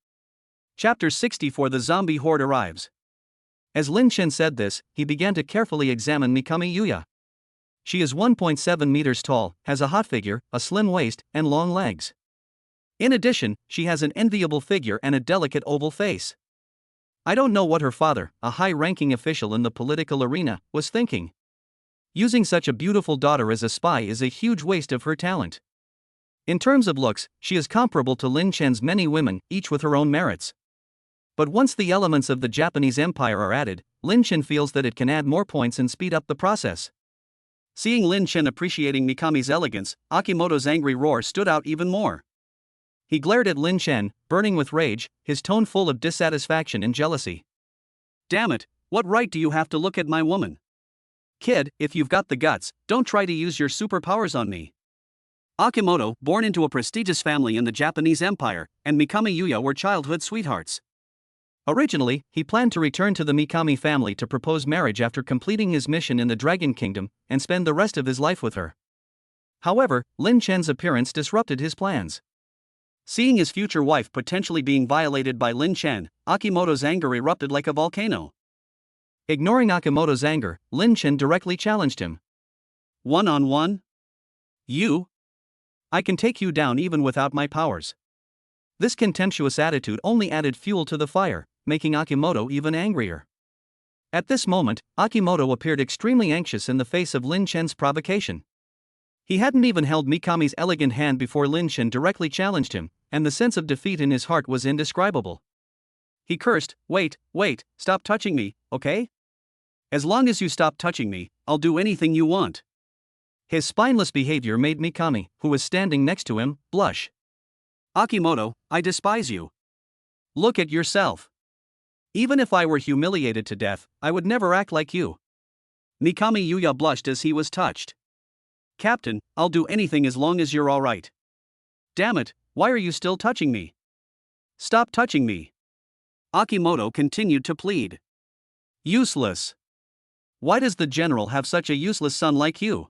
A: Chapter 64 The Zombie Horde Arrives. As Lin Chen said this, he began to carefully examine Mikami Yuya. She is 1.7 meters tall, has a hot figure, a slim waist, and long legs. In addition, she has an enviable figure and a delicate oval face. I don't know what her father, a high-ranking official in the political arena, was thinking. Using such a beautiful daughter as a spy is a huge waste of her talent. In terms of looks, she is comparable to Lin Chen's many women, each with her own merits. But once the elements of the Japanese Empire are added, Lin Chen feels that it can add more points and speed up the process. Seeing Lin Chen appreciating Mikami's elegance, Akimoto's angry roar stood out even more. He glared at Lin Chen, burning with rage, his tone full of dissatisfaction and jealousy. "Damn it, what right do you have to look at my woman? Kid, if you've got the guts, don't try to use your superpowers on me." Akimoto, born into a prestigious family in the Japanese Empire, and Mikami Yuya were childhood sweethearts. Originally, he planned to return to the Mikami family to propose marriage after completing his mission in the Dragon Kingdom, and spend the rest of his life with her. However, Lin Chen's appearance disrupted his plans. Seeing his future wife potentially being violated by Lin Chen, Akimoto's anger erupted like a volcano. Ignoring Akimoto's anger, Lin Chen directly challenged him. "One-on-one? You? I can take you down even without my powers." This contemptuous attitude only added fuel to the fire, making Akimoto even angrier. At this moment, Akimoto appeared extremely anxious in the face of Lin Chen's provocation. He hadn't even held Mikami's elegant hand before Lin Chen directly challenged him, and the sense of defeat in his heart was indescribable. He cursed, wait, stop touching me, okay? As long as you stop touching me, I'll do anything you want." His spineless behavior made Mikami, who was standing next to him, blush. "Akimoto, I despise you. Look at yourself. Even if I were humiliated to death, I would never act like you." Mikami Yuya blushed as he was touched. "Captain, I'll do anything as long as you're alright." "Damn it, why are you still touching me? Stop touching me." Akimoto continued to plead. "Useless. Why does the general have such a useless son like you?"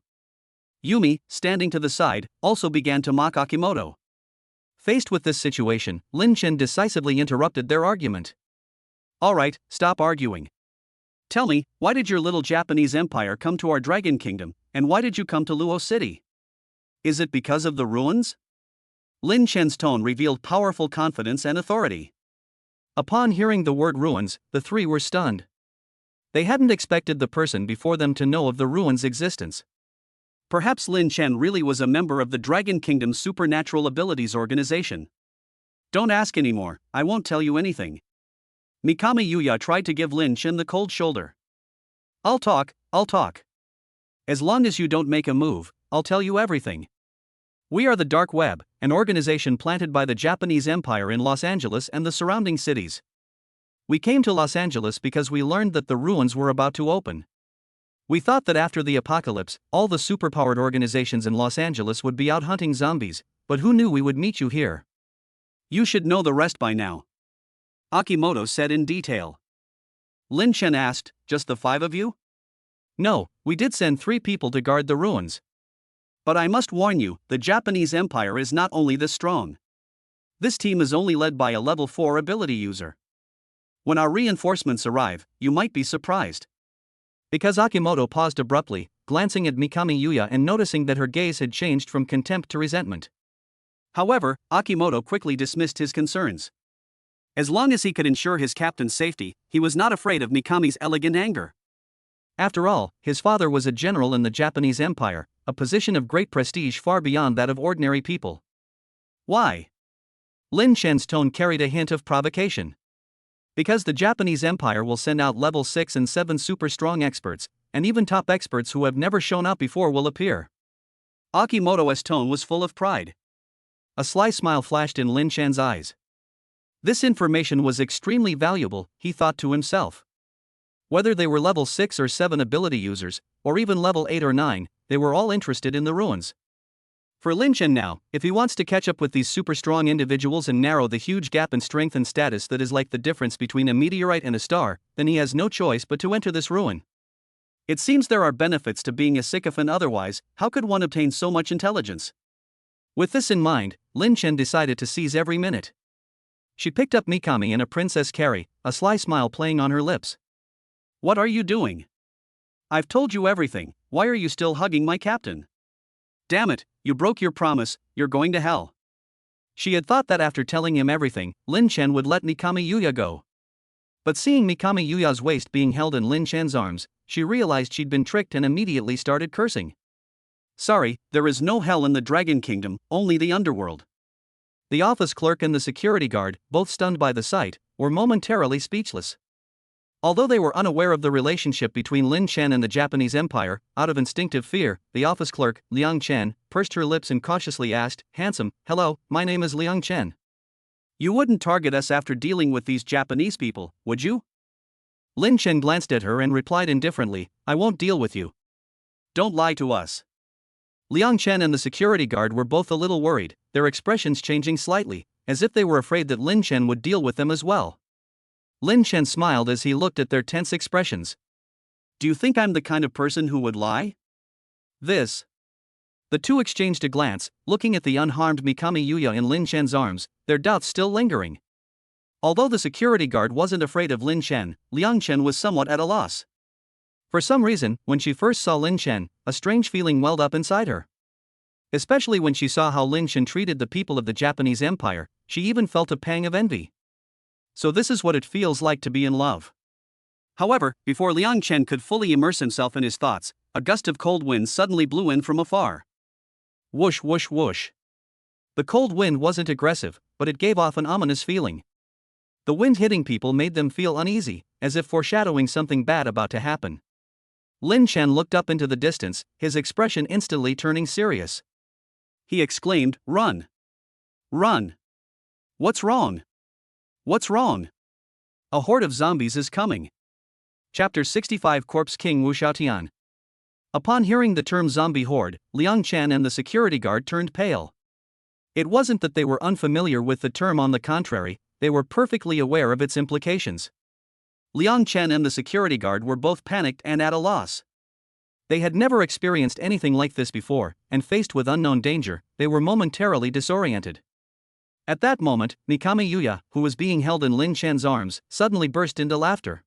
A: Yumi, standing to the side, also began to mock Akimoto. Faced with this situation, Lin Chen decisively interrupted their argument. "Alright, stop arguing. Tell me, why did your little Japanese empire come to our Dragon Kingdom, and why did you come to Luo City? Is it because of the ruins?" Lin Chen's tone revealed powerful confidence and authority. Upon hearing the word ruins, the three were stunned. They hadn't expected the person before them to know of the ruins' existence. Perhaps Lin Chen really was a member of the Dragon Kingdom's Supernatural Abilities Organization. Don't ask anymore, I won't tell you anything. Mikami Yuya tried to give Lin Chen the cold shoulder. I'll talk. As long as you don't make a move, I'll tell you everything. We are the Dark Web, an organization planted by the Japanese Empire in Los Angeles and the surrounding cities. We came to Los Angeles because we learned that the ruins were about to open. We thought that after the apocalypse, all the superpowered organizations in Los Angeles would be out hunting zombies, but who knew we would meet you here? You should know the rest by now. Akimoto said in detail. Lin Chen asked, just the 5 of you? No, we did send 3 people to guard the ruins. But I must warn you, the Japanese Empire is not only this strong. This team is only led by a level 4 ability user. When our reinforcements arrive, you might be surprised. Because Akimoto paused abruptly, glancing at Mikami Yuya and noticing that her gaze had changed from contempt to resentment. However, Akimoto quickly dismissed his concerns. As long as he could ensure his captain's safety, he was not afraid of Mikami's elegant anger. After all, his father was a general in the Japanese Empire, a position of great prestige far beyond that of ordinary people. Why? Lin Chen's tone carried a hint of provocation. Because the Japanese Empire will send out level 6 and 7 super strong experts, and even top experts who have never shown up before will appear. Akimoto's tone was full of pride. A sly smile flashed in Lin Chen's eyes. This information was extremely valuable, he thought to himself. Whether they were level 6 or 7 ability users, or even level 8 or 9, they were all interested in the ruins. For Lin Chen now, if he wants to catch up with these super strong individuals and narrow the huge gap in strength and status that is like the difference between a meteorite and a star, then he has no choice but to enter this ruin. It seems there are benefits to being a sycophant, otherwise, how could one obtain so much intelligence? With this in mind, Lin Chen decided to seize every minute. She picked up Mikami and a Princess Carrie, a sly smile playing on her lips. What are you doing? I've told you everything, why are you still hugging my captain? Damn it, you broke your promise, you're going to hell. She had thought that after telling him everything, Lin Chen would let Mikami Yuya go. But seeing Mikami Yuya's waist being held in Lin Chen's arms, she realized she'd been tricked and immediately started cursing. Sorry, there is no hell in the Dragon Kingdom, only the underworld. The office clerk and the security guard, both stunned by the sight, were momentarily speechless. Although they were unaware of the relationship between Lin Chen and the Japanese Empire, out of instinctive fear, the office clerk, Liang Chen, pursed her lips and cautiously asked, "Handsome, hello, my name is Liang Chen. You wouldn't target us after dealing with these Japanese people, would you?" Lin Chen glanced at her and replied indifferently, "I won't deal with you. Don't lie to us." Liang Chen and the security guard were both a little worried, their expressions changing slightly, as if they were afraid that Lin Chen would deal with them as well. Lin Chen smiled as he looked at their tense expressions. Do you think I'm the kind of person who would lie? The two exchanged a glance, looking at the unharmed Mikami Yuya in Lin Chen's arms, their doubts still lingering. Although the security guard wasn't afraid of Lin Chen, Liang Chen was somewhat at a loss. For some reason, when she first saw Lin Chen, a strange feeling welled up inside her. Especially when she saw how Lin Chen treated the people of the Japanese Empire, she even felt a pang of envy. So this is what it feels like to be in love. However, before Liang Chen could fully immerse himself in his thoughts, a gust of cold wind suddenly blew in from afar. Whoosh whoosh whoosh. The cold wind wasn't aggressive, but it gave off an ominous feeling. The wind hitting people made them feel uneasy, as if foreshadowing something bad about to happen. Lin Chen looked up into the distance, his expression instantly turning serious. He exclaimed, "Run! Run! What's wrong? What's wrong? A horde of zombies is coming." Chapter 65 Corpse King Wu Xiaotian. Upon hearing the term zombie horde, Liang Chen and the security guard turned pale. It wasn't that they were unfamiliar with the term, on the contrary, they were perfectly aware of its implications. Liang Chen and the security guard were both panicked and at a loss. They had never experienced anything like this before, and faced with unknown danger, they were momentarily disoriented. At that moment, Mikami Yuya, who was being held in Lin Chen's arms, suddenly burst into laughter.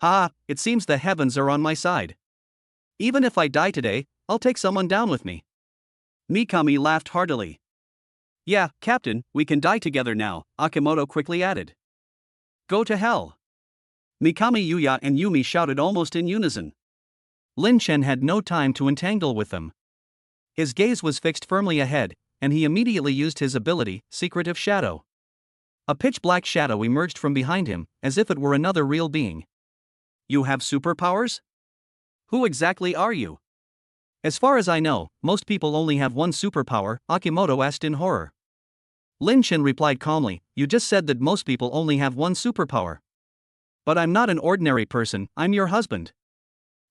A: "Ha, it seems the heavens are on my side. Even if I die today, I'll take someone down with me." Mikami laughed heartily. "Yeah, Captain, we can die together now," Akimoto quickly added. Go to hell! Mikami, Yuya, and Yumi shouted almost in unison. Lin Chen had no time to entangle with them. His gaze was fixed firmly ahead, and he immediately used his ability, Secretive Shadow. A pitch-black shadow emerged from behind him, as if it were another real being. You have superpowers? Who exactly are you? As far as I know, most people only have one superpower, Akimoto asked in horror. Lin Chen replied calmly, you just said that most people only have one superpower. But I'm not an ordinary person, I'm your husband.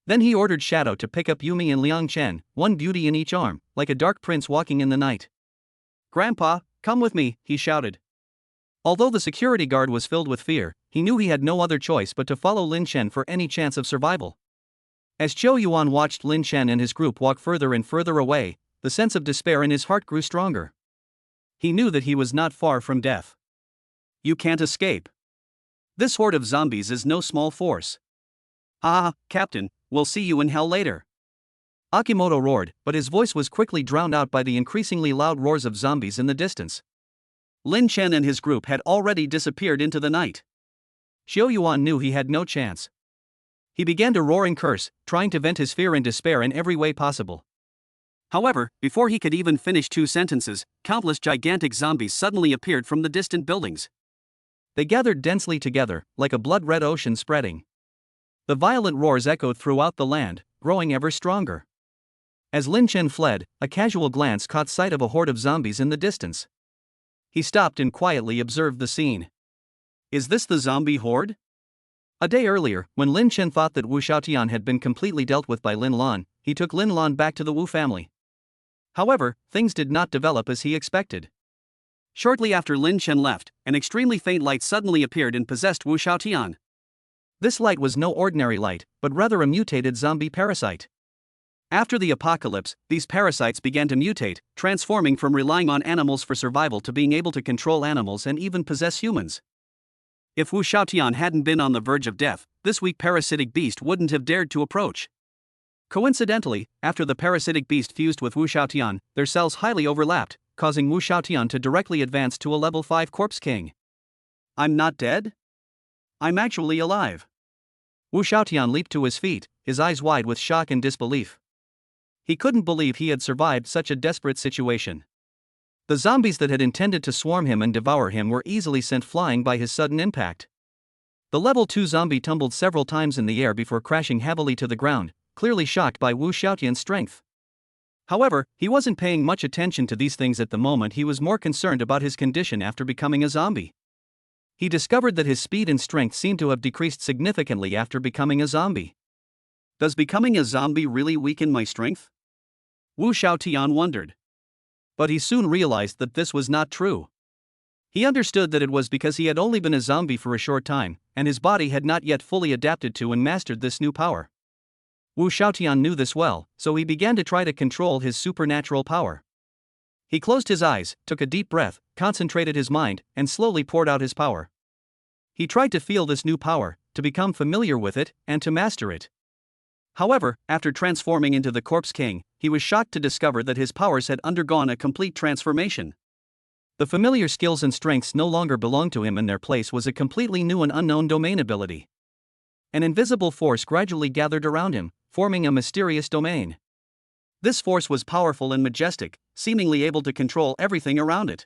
A: Then he ordered Shadow to pick up Yumi and Liang Chen, one beauty in each arm, like a dark prince walking in the night. Grandpa, come with me, he shouted. Although the security guard was filled with fear, he knew he had no other choice but to follow Lin Chen for any chance of survival. As Zhou Yuan watched Lin Chen and his group walk further and further away, the sense of despair in his heart grew stronger. He knew that he was not far from death. You can't escape. This horde of zombies is no small force. Ah, Captain, we'll see you in hell later. Akimoto roared, but his voice was quickly drowned out by the increasingly loud roars of zombies in the distance. Lin Chen and his group had already disappeared into the night. Zhou Yuan knew he had no chance. He began to roar and curse, trying to vent his fear and despair in every way possible. However, before he could even finish 2 sentences, countless gigantic zombies suddenly appeared from the distant buildings. They gathered densely together, like a blood-red ocean spreading. The violent roars echoed throughout the land, growing ever stronger. As Lin Chen fled, a casual glance caught sight of a horde of zombies in the distance. He stopped and quietly observed the scene. Is this the zombie horde? A day earlier, when Lin Chen thought that Wu Xiaotian had been completely dealt with by Lin Lan, he took Lin Lan back to the Wu family. However, things did not develop as he expected. Shortly after Lin Chen left, an extremely faint light suddenly appeared and possessed Wu Xiaotian. This light was no ordinary light, but rather a mutated zombie parasite. After the apocalypse, these parasites began to mutate, transforming from relying on animals for survival to being able to control animals and even possess humans. If Wu Xiaotian hadn't been on the verge of death, this weak parasitic beast wouldn't have dared to approach. Coincidentally, after the parasitic beast fused with Wu Xiaotian, their cells highly overlapped, causing Wu Xiaotian to directly advance to a level 5 corpse king. I'm not dead? I'm actually alive. Wu Xiaotian leaped to his feet, his eyes wide with shock and disbelief. He couldn't believe he had survived such a desperate situation. The zombies that had intended to swarm him and devour him were easily sent flying by his sudden impact. The level 2 zombie tumbled several times in the air before crashing heavily to the ground, clearly shocked by Wu Xiaotian's strength. However, he wasn't paying much attention to these things at the moment. He was more concerned about his condition after becoming a zombie. He discovered that his speed and strength seemed to have decreased significantly after becoming a zombie. Does becoming a zombie really weaken my strength? Wu Xiaotian wondered. But he soon realized that this was not true. He understood that it was because he had only been a zombie for a short time, and his body had not yet fully adapted to and mastered this new power. Wu Xiaotian knew this well, so he began to try to control his supernatural power. He closed his eyes, took a deep breath, concentrated his mind, and slowly poured out his power. He tried to feel this new power, to become familiar with it, and to master it. However, after transforming into the Corpse King, he was shocked to discover that his powers had undergone a complete transformation. The familiar skills and strengths no longer belonged to him, and their place was a completely new and unknown domain ability. An invisible force gradually gathered around him, forming a mysterious domain. This force was powerful and majestic, seemingly able to control everything around it.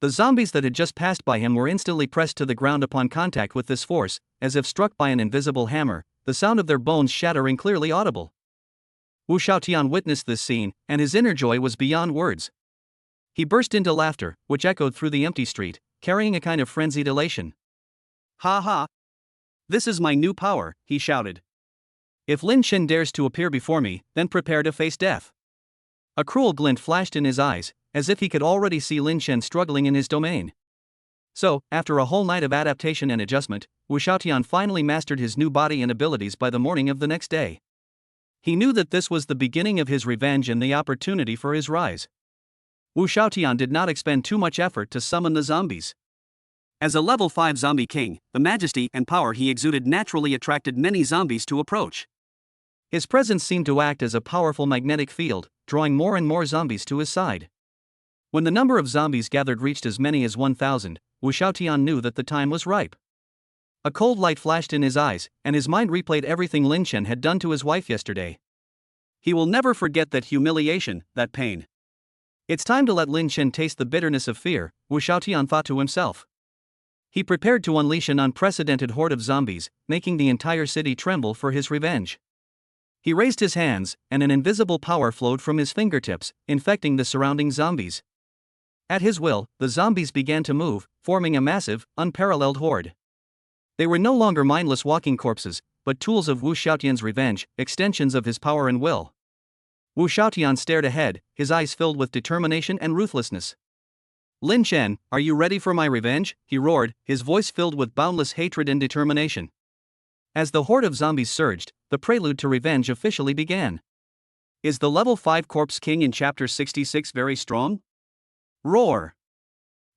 A: The zombies that had just passed by him were instantly pressed to the ground upon contact with this force, as if struck by an invisible hammer, the sound of their bones shattering clearly audible. Wu Xiaotian witnessed this scene, and his inner joy was beyond words. He burst into laughter, which echoed through the empty street, carrying a kind of frenzied elation. Ha ha! This is my new power, he shouted. If Lin Chen dares to appear before me, then prepare to face death. A cruel glint flashed in his eyes, as if he could already see Lin Chen struggling in his domain. So, after a whole night of adaptation and adjustment, Wu Xiaotian finally mastered his new body and abilities by the morning of the next day. He knew that this was the beginning of his revenge and the opportunity for his rise. Wu Xiaotian did not expend too much effort to summon the zombies. As a level 5 zombie king, the majesty and power he exuded naturally attracted many zombies to approach. His presence seemed to act as a powerful magnetic field, drawing more and more zombies to his side. When the number of zombies gathered reached as many as 1,000, Wu Xiaotian knew that the time was ripe. A cold light flashed in his eyes, and his mind replayed everything Lin Chen had done to his wife yesterday. He will never forget that humiliation, that pain. It's time to let Lin Chen taste the bitterness of fear, Wu Shaotian thought to himself. He prepared to unleash an unprecedented horde of zombies, making the entire city tremble for his revenge. He raised his hands, and an invisible power flowed from his fingertips, infecting the surrounding zombies. At his will, the zombies began to move, forming a massive, unparalleled horde. They were no longer mindless walking corpses, but tools of Wu Shaotian's revenge, extensions of his power and will. Wu Shaotian stared ahead, his eyes filled with determination and ruthlessness. Lin Chen, are you ready for my revenge? He roared, his voice filled with boundless hatred and determination. As the horde of zombies surged, the prelude to revenge officially began. Is the level 5 Corpse King in Chapter 66 very strong? Roar!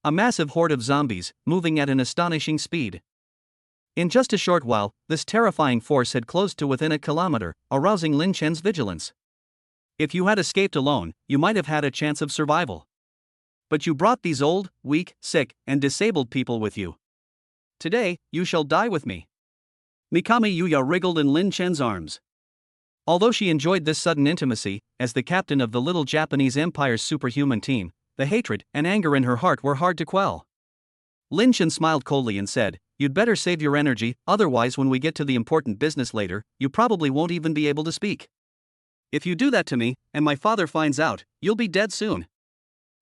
A: A massive horde of zombies, moving at an astonishing speed. In just a short while, this terrifying force had closed to within a kilometer, arousing Lin Chen's vigilance. If you had escaped alone, you might have had a chance of survival. But you brought these old, weak, sick, and disabled people with you. Today, you shall die with me. Mikami Yuya wriggled in Lin Chen's arms. Although she enjoyed this sudden intimacy, as the captain of the little Japanese Empire's superhuman team, the hatred and anger in her heart were hard to quell. Lin Chen smiled coldly and said, "You'd better save your energy, otherwise when we get to the important business later, you probably won't even be able to speak. If you do that to me, and my father finds out, you'll be dead soon."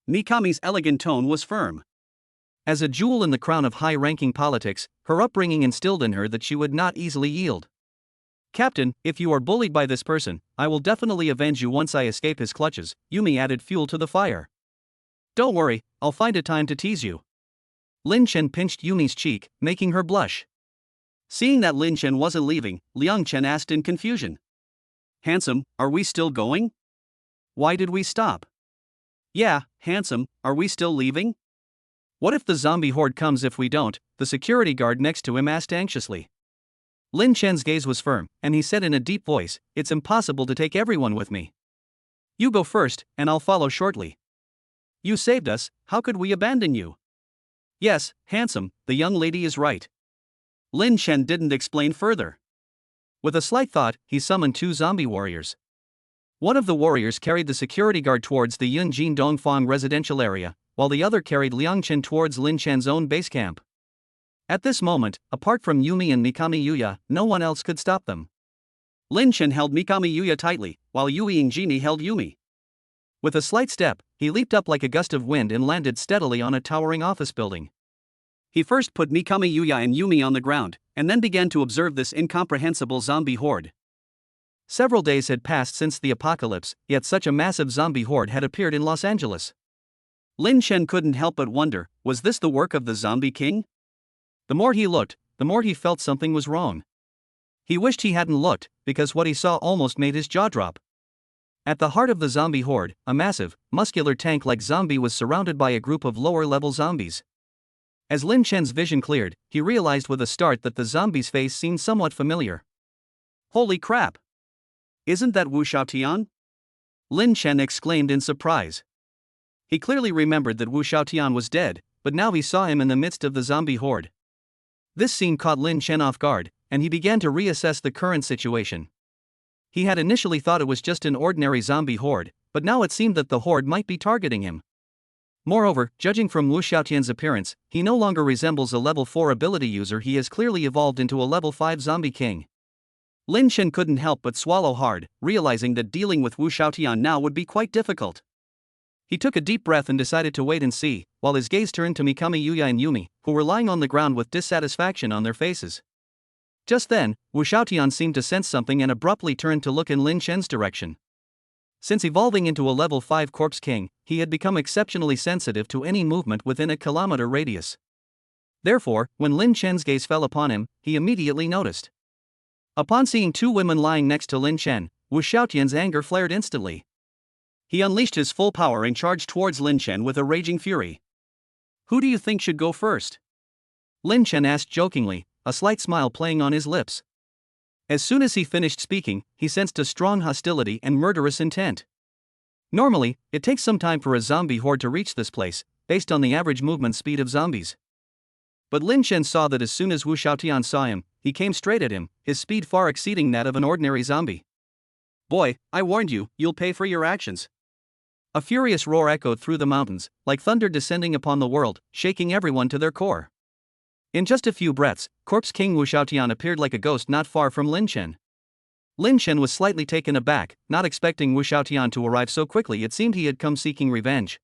A: Mikami's elegant tone was firm. As a jewel in the crown of high-ranking politics, her upbringing instilled in her that she would not easily yield. "Captain, if you are bullied by this person, I will definitely avenge you once I escape his clutches," Yumi added fuel to the fire. "Don't worry, I'll find a time to tease you." Lin Chen pinched Yumi's cheek, making her blush. Seeing that Lin Chen wasn't leaving, Liang Chen asked in confusion. "Handsome, are we still going? Why did we stop?" "Yeah, handsome, are we still leaving?" "What if the zombie horde comes if we don't?" the security guard next to him asked anxiously. Lin Chen's gaze was firm, and he said in a deep voice, "It's impossible to take everyone with me. You go first, and I'll follow shortly. You saved us, how could we abandon you?" "Yes, handsome, the young lady is right." Lin Chen didn't explain further. With a slight thought, he summoned 2 zombie warriors. One of the warriors carried the security guard towards the Yunjin Dongfang residential area, while the other carried Liang Chen towards Lin Chen's own base camp. At this moment, apart from Yumi and Mikami Yuya, no one else could stop them. Lin Chen held Mikami Yuya tightly, while Yui Ingjini held Yumi. With a slight step, he leaped up like a gust of wind and landed steadily on a towering office building. He first put Mikami Yuya and Yumi on the ground, and then began to observe this incomprehensible zombie horde. Several days had passed since the apocalypse, yet such a massive zombie horde had appeared in Los Angeles. Lin Chen couldn't help but wonder, was this the work of the Zombie King? The more he looked, the more he felt something was wrong. He wished he hadn't looked, because what he saw almost made his jaw drop. At the heart of the zombie horde, a massive, muscular tank-like zombie was surrounded by a group of lower-level zombies. As Lin Chen's vision cleared, he realized with a start that the zombie's face seemed somewhat familiar. "Holy crap! Isn't that Wu Shaotian?" Lin Chen exclaimed in surprise. He clearly remembered that Wu Shaotian was dead, but now he saw him in the midst of the zombie horde. This scene caught Lin Chen off guard, and he began to reassess the current situation. He had initially thought it was just an ordinary zombie horde, but now it seemed that the horde might be targeting him. Moreover, judging from Wu Shaotian's appearance, he no longer resembles a level 4 ability user, he has clearly evolved into a level 5 zombie king. Lin Chen couldn't help but swallow hard, realizing that dealing with Wu Shaotian now would be quite difficult. He took a deep breath and decided to wait and see, while his gaze turned to Mikami Yuya and Yumi, who were lying on the ground with dissatisfaction on their faces. Just then, Wu Shaotian seemed to sense something and abruptly turned to look in Lin Chen's direction. Since evolving into a level 5 Corpse King, he had become exceptionally sensitive to any movement within a kilometer radius. Therefore, when Lin Chen's gaze fell upon him, he immediately noticed. Upon seeing 2 women lying next to Lin Chen, Wu Shaotian's anger flared instantly. He unleashed his full power and charged towards Lin Chen with a raging fury. "Who do you think should go first?" Lin Chen asked jokingly, a slight smile playing on his lips. As soon as he finished speaking, he sensed a strong hostility and murderous intent. Normally, it takes some time for a zombie horde to reach this place, based on the average movement speed of zombies. But Lin Chen saw that as soon as Wu Xiaotian saw him, he came straight at him, his speed far exceeding that of an ordinary zombie. "Boy, I warned you, you'll pay for your actions." A furious roar echoed through the mountains, like thunder descending upon the world, shaking everyone to their core. In just a few breaths, Corpse King Wu Xiaotian appeared like a ghost not far from Lin Chen. Lin Chen was slightly taken aback, not expecting Wu Xiaotian to arrive so quickly. It seemed he had come seeking revenge.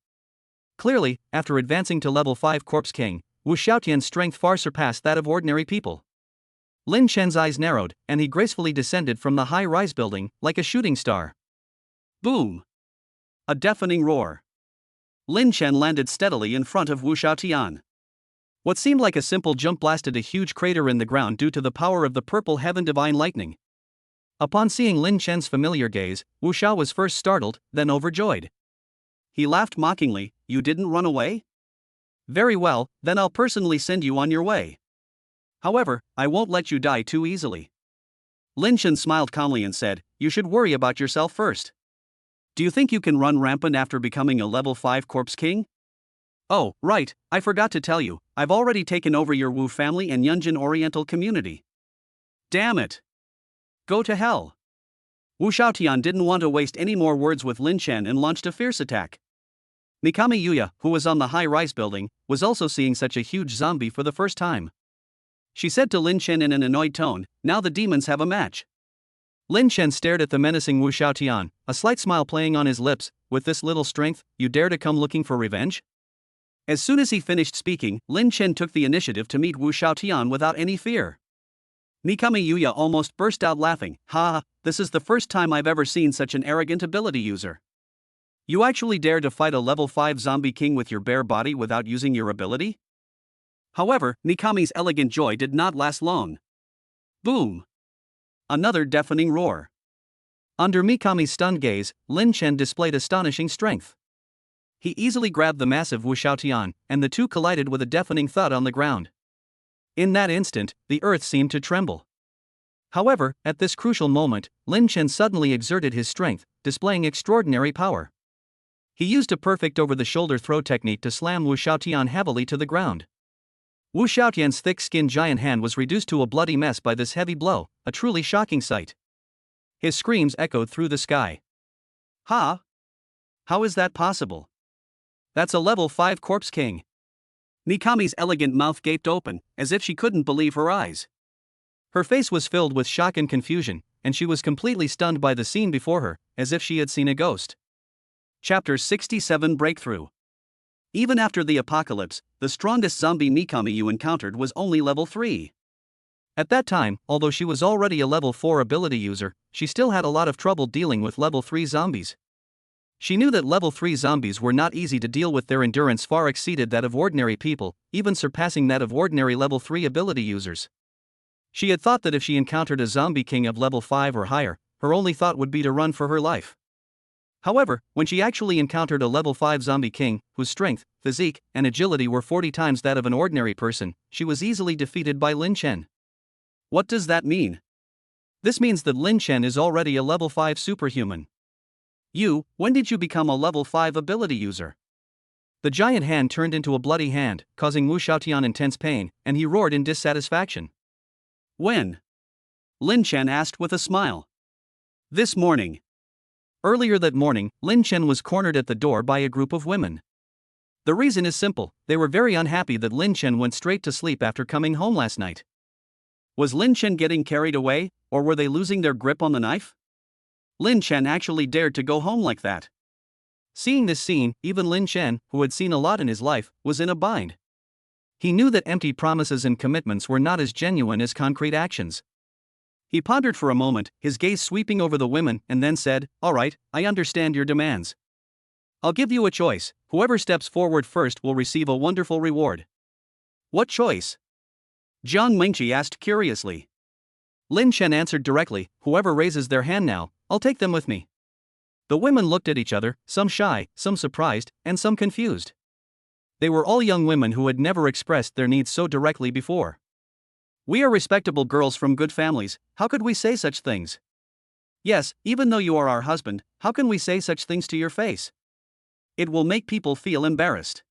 A: Clearly, after advancing to level 5 Corpse King, Wu Xiaotian's strength far surpassed that of ordinary people. Lin Chen's eyes narrowed, and he gracefully descended from the high-rise building, like a shooting star. Boom! A deafening roar. Lin Chen landed steadily in front of Wu Xiaotian. What seemed like a simple jump blasted a huge crater in the ground due to the power of the purple heaven divine lightning. Upon seeing Lin Chen's familiar gaze, Wu Xiao was first startled, then overjoyed. He laughed mockingly. "You didn't run away? Very well, then I'll personally send you on your way. However, I won't let you die too easily." Lin Chen smiled calmly and said, "You should worry about yourself first. Do you think you can run rampant after becoming a level 5 Corpse King? Oh, right, I forgot to tell you, I've already taken over your Wu family and Yunjin Oriental community. Damn it! Go to hell." Wu Xiaotian didn't want to waste any more words with Lin Chen and launched a fierce attack. Mikami Yuya, who was on the high-rise building, was also seeing such a huge zombie for the first time. She said to Lin Chen in an annoyed tone, "Now the demons have a match." Lin Chen stared at the menacing Wu Xiaotian, a slight smile playing on his lips. "With this little strength, you dare to come looking for revenge?" As soon as he finished speaking, Lin Chen took the initiative to meet Wu Xiaotian without any fear. Mikami Yuya almost burst out laughing. "Ha, this is the first time I've ever seen such an arrogant ability user. You actually dare to fight a level 5 zombie king with your bare body without using your ability?" However, Mikami's elegant joy did not last long. Boom! Another deafening roar. Under Mikami's stunned gaze, Lin Chen displayed astonishing strength. He easily grabbed the massive Wu Xiaotian, and the two collided with a deafening thud on the ground. In that instant, the earth seemed to tremble. However, at this crucial moment, Lin Chen suddenly exerted his strength, displaying extraordinary power. He used a perfect over-the-shoulder throw technique to slam Wu Xiaotian heavily to the ground. Wu Xiaotian's thick-skinned giant hand was reduced to a bloody mess by this heavy blow, a truly shocking sight. His screams echoed through the sky. "Ha! How is that possible? That's a level 5 Corpse King." Mikami's elegant mouth gaped open, as if she couldn't believe her eyes. Her face was filled with shock and confusion, and she was completely stunned by the scene before her, as if she had seen a ghost. Chapter 67 Breakthrough. Even after the apocalypse, the strongest zombie Mikami you encountered was only level 3. At that time, although she was already a level 4 ability user, she still had a lot of trouble dealing with level 3 zombies. She knew that level 3 zombies were not easy to deal with. Their endurance far exceeded that of ordinary people, even surpassing that of ordinary level 3 ability users. She had thought that if she encountered a zombie king of level 5 or higher, her only thought would be to run for her life. However, when she actually encountered a level 5 zombie king, whose strength, physique, and agility were 40 times that of an ordinary person, she was easily defeated by Lin Chen. What does that mean? This means that Lin Chen is already a level 5 superhuman. When did you become a level 5 ability user? The giant hand turned into a bloody hand, causing Wu Xiaotian intense pain, and he roared in dissatisfaction. When? Lin Chen asked with a smile. This morning. Earlier that morning, Lin Chen was cornered at the door by a group of women. The reason is simple: they were very unhappy that Lin Chen went straight to sleep after coming home last night. Was Lin Chen getting carried away, or were they losing their grip on the knife? Lin Chen actually dared to go home like that. Seeing this scene, even Lin Chen, who had seen a lot in his life, was in a bind. He knew that empty promises and commitments were not as genuine as concrete actions. He pondered for a moment, his gaze sweeping over the women, and then said, "All right, I understand your demands. I'll give you a choice. Whoever steps forward first will receive a wonderful reward." What choice? Jiang Mingqi asked curiously. Lin Chen answered directly, "Whoever raises their hand now, I'll take them with me." The women looked at each other, some shy, some surprised, and some confused. They were all young women who had never expressed their needs so directly before. "We are respectable girls from good families, how could we say such things?" "Yes, even though you are our husband, how can we say such things to your face? It will make people feel embarrassed."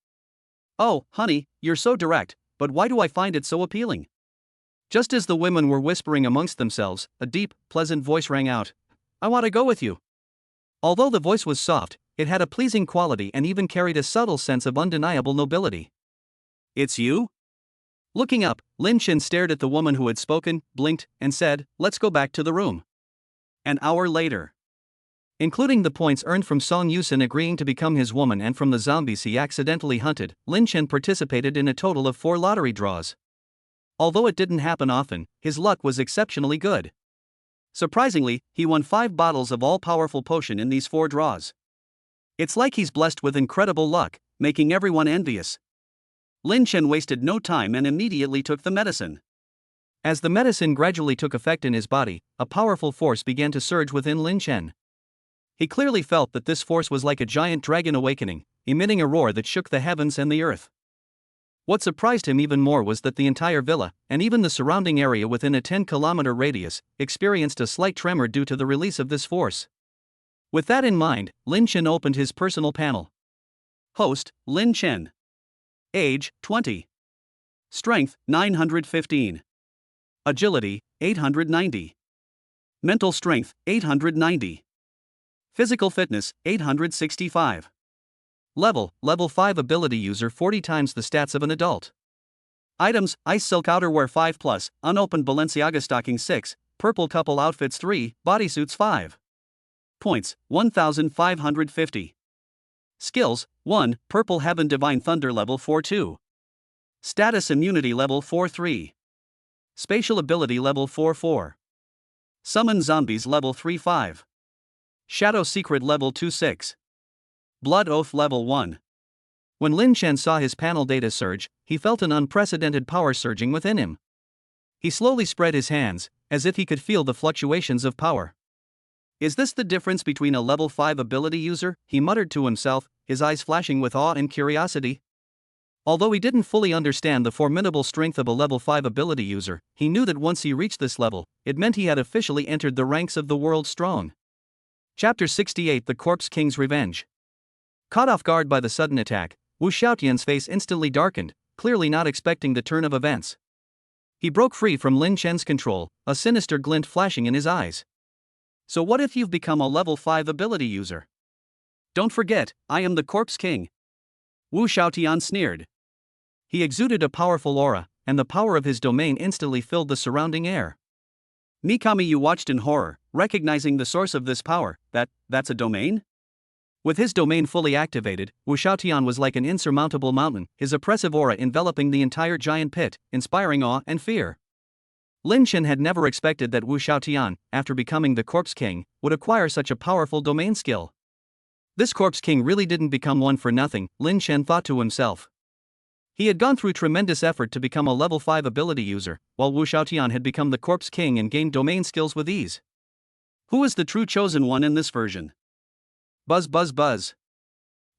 A: "Oh, honey, you're so direct, but why do I find it so appealing? Just as the women were whispering amongst themselves, a deep, pleasant voice rang out. I want to go with you. Although the voice was soft, it had a pleasing quality and even carried a subtle sense of undeniable nobility. It's you? Looking up, Lin Chen stared at the woman who had spoken, blinked, and said, let's go back to the room. An hour later. Including the points earned from Song Yusin agreeing to become his woman and from the zombies he accidentally hunted, Lin Chen participated in a total of 4 lottery draws. Although it didn't happen often, his luck was exceptionally good. Surprisingly, he won 5 bottles of all-powerful potion in these 4 draws. It's like he's blessed with incredible luck, making everyone envious. Lin Chen wasted no time and immediately took the medicine. As the medicine gradually took effect in his body, a powerful force began to surge within Lin Chen. He clearly felt that this force was like a giant dragon awakening, emitting a roar that shook the heavens and the earth. What surprised him even more was that the entire villa, and even the surrounding area within a 10-kilometer radius, experienced a slight tremor due to the release of this force. With that in mind, Lin Chen opened his personal panel. Host, Lin Chen. Age, 20. Strength, 915. Agility, 890. Mental strength, 890. Physical fitness, 865. Level 5 ability user 40 times the stats of an adult. Items, Ice Silk Outerwear 5+, unopened Balenciaga Stocking 6, Purple Couple Outfits 3, Bodysuits 5. Points, 1,550. Skills, 1, Purple Heaven Divine Thunder level 4-2. Status Immunity level 4-3. Spatial Ability level 4-4. Summon Zombies level 3-5. Shadow Secret level 2-6. Blood Oath level 1. When Lin Chen saw his panel data surge, he felt an unprecedented power surging within him. He slowly spread his hands, as if he could feel the fluctuations of power. Is this the difference between a level 5 ability user? He muttered to himself, his eyes flashing with awe and curiosity. Although he didn't fully understand the formidable strength of a level 5 ability user, he knew that once he reached this level, it meant he had officially entered the ranks of the world strong. Chapter 68 The Corpse King's Revenge. Caught off guard by the sudden attack, Wu Xiaotian's face instantly darkened, clearly not expecting the turn of events. He broke free from Lin Chen's control, a sinister glint flashing in his eyes. So what if you've become a level 5 ability user? Don't forget, I am the Corpse King. Wu Xiaotian sneered. He exuded a powerful aura, and the power of his domain instantly filled the surrounding air. Mikami watched in horror, recognizing the source of this power. That's a domain? With his domain fully activated, Wu Xiaotian was like an insurmountable mountain, his oppressive aura enveloping the entire giant pit, inspiring awe and fear. Lin Chen had never expected that Wu Xiaotian, after becoming the Corpse King, would acquire such a powerful domain skill. This Corpse King really didn't become one for nothing, Lin Chen thought to himself. He had gone through tremendous effort to become a level 5 ability user, while Wu Xiaotian had become the Corpse King and gained domain skills with ease. Who is the true chosen one in this version? Buzz buzz buzz.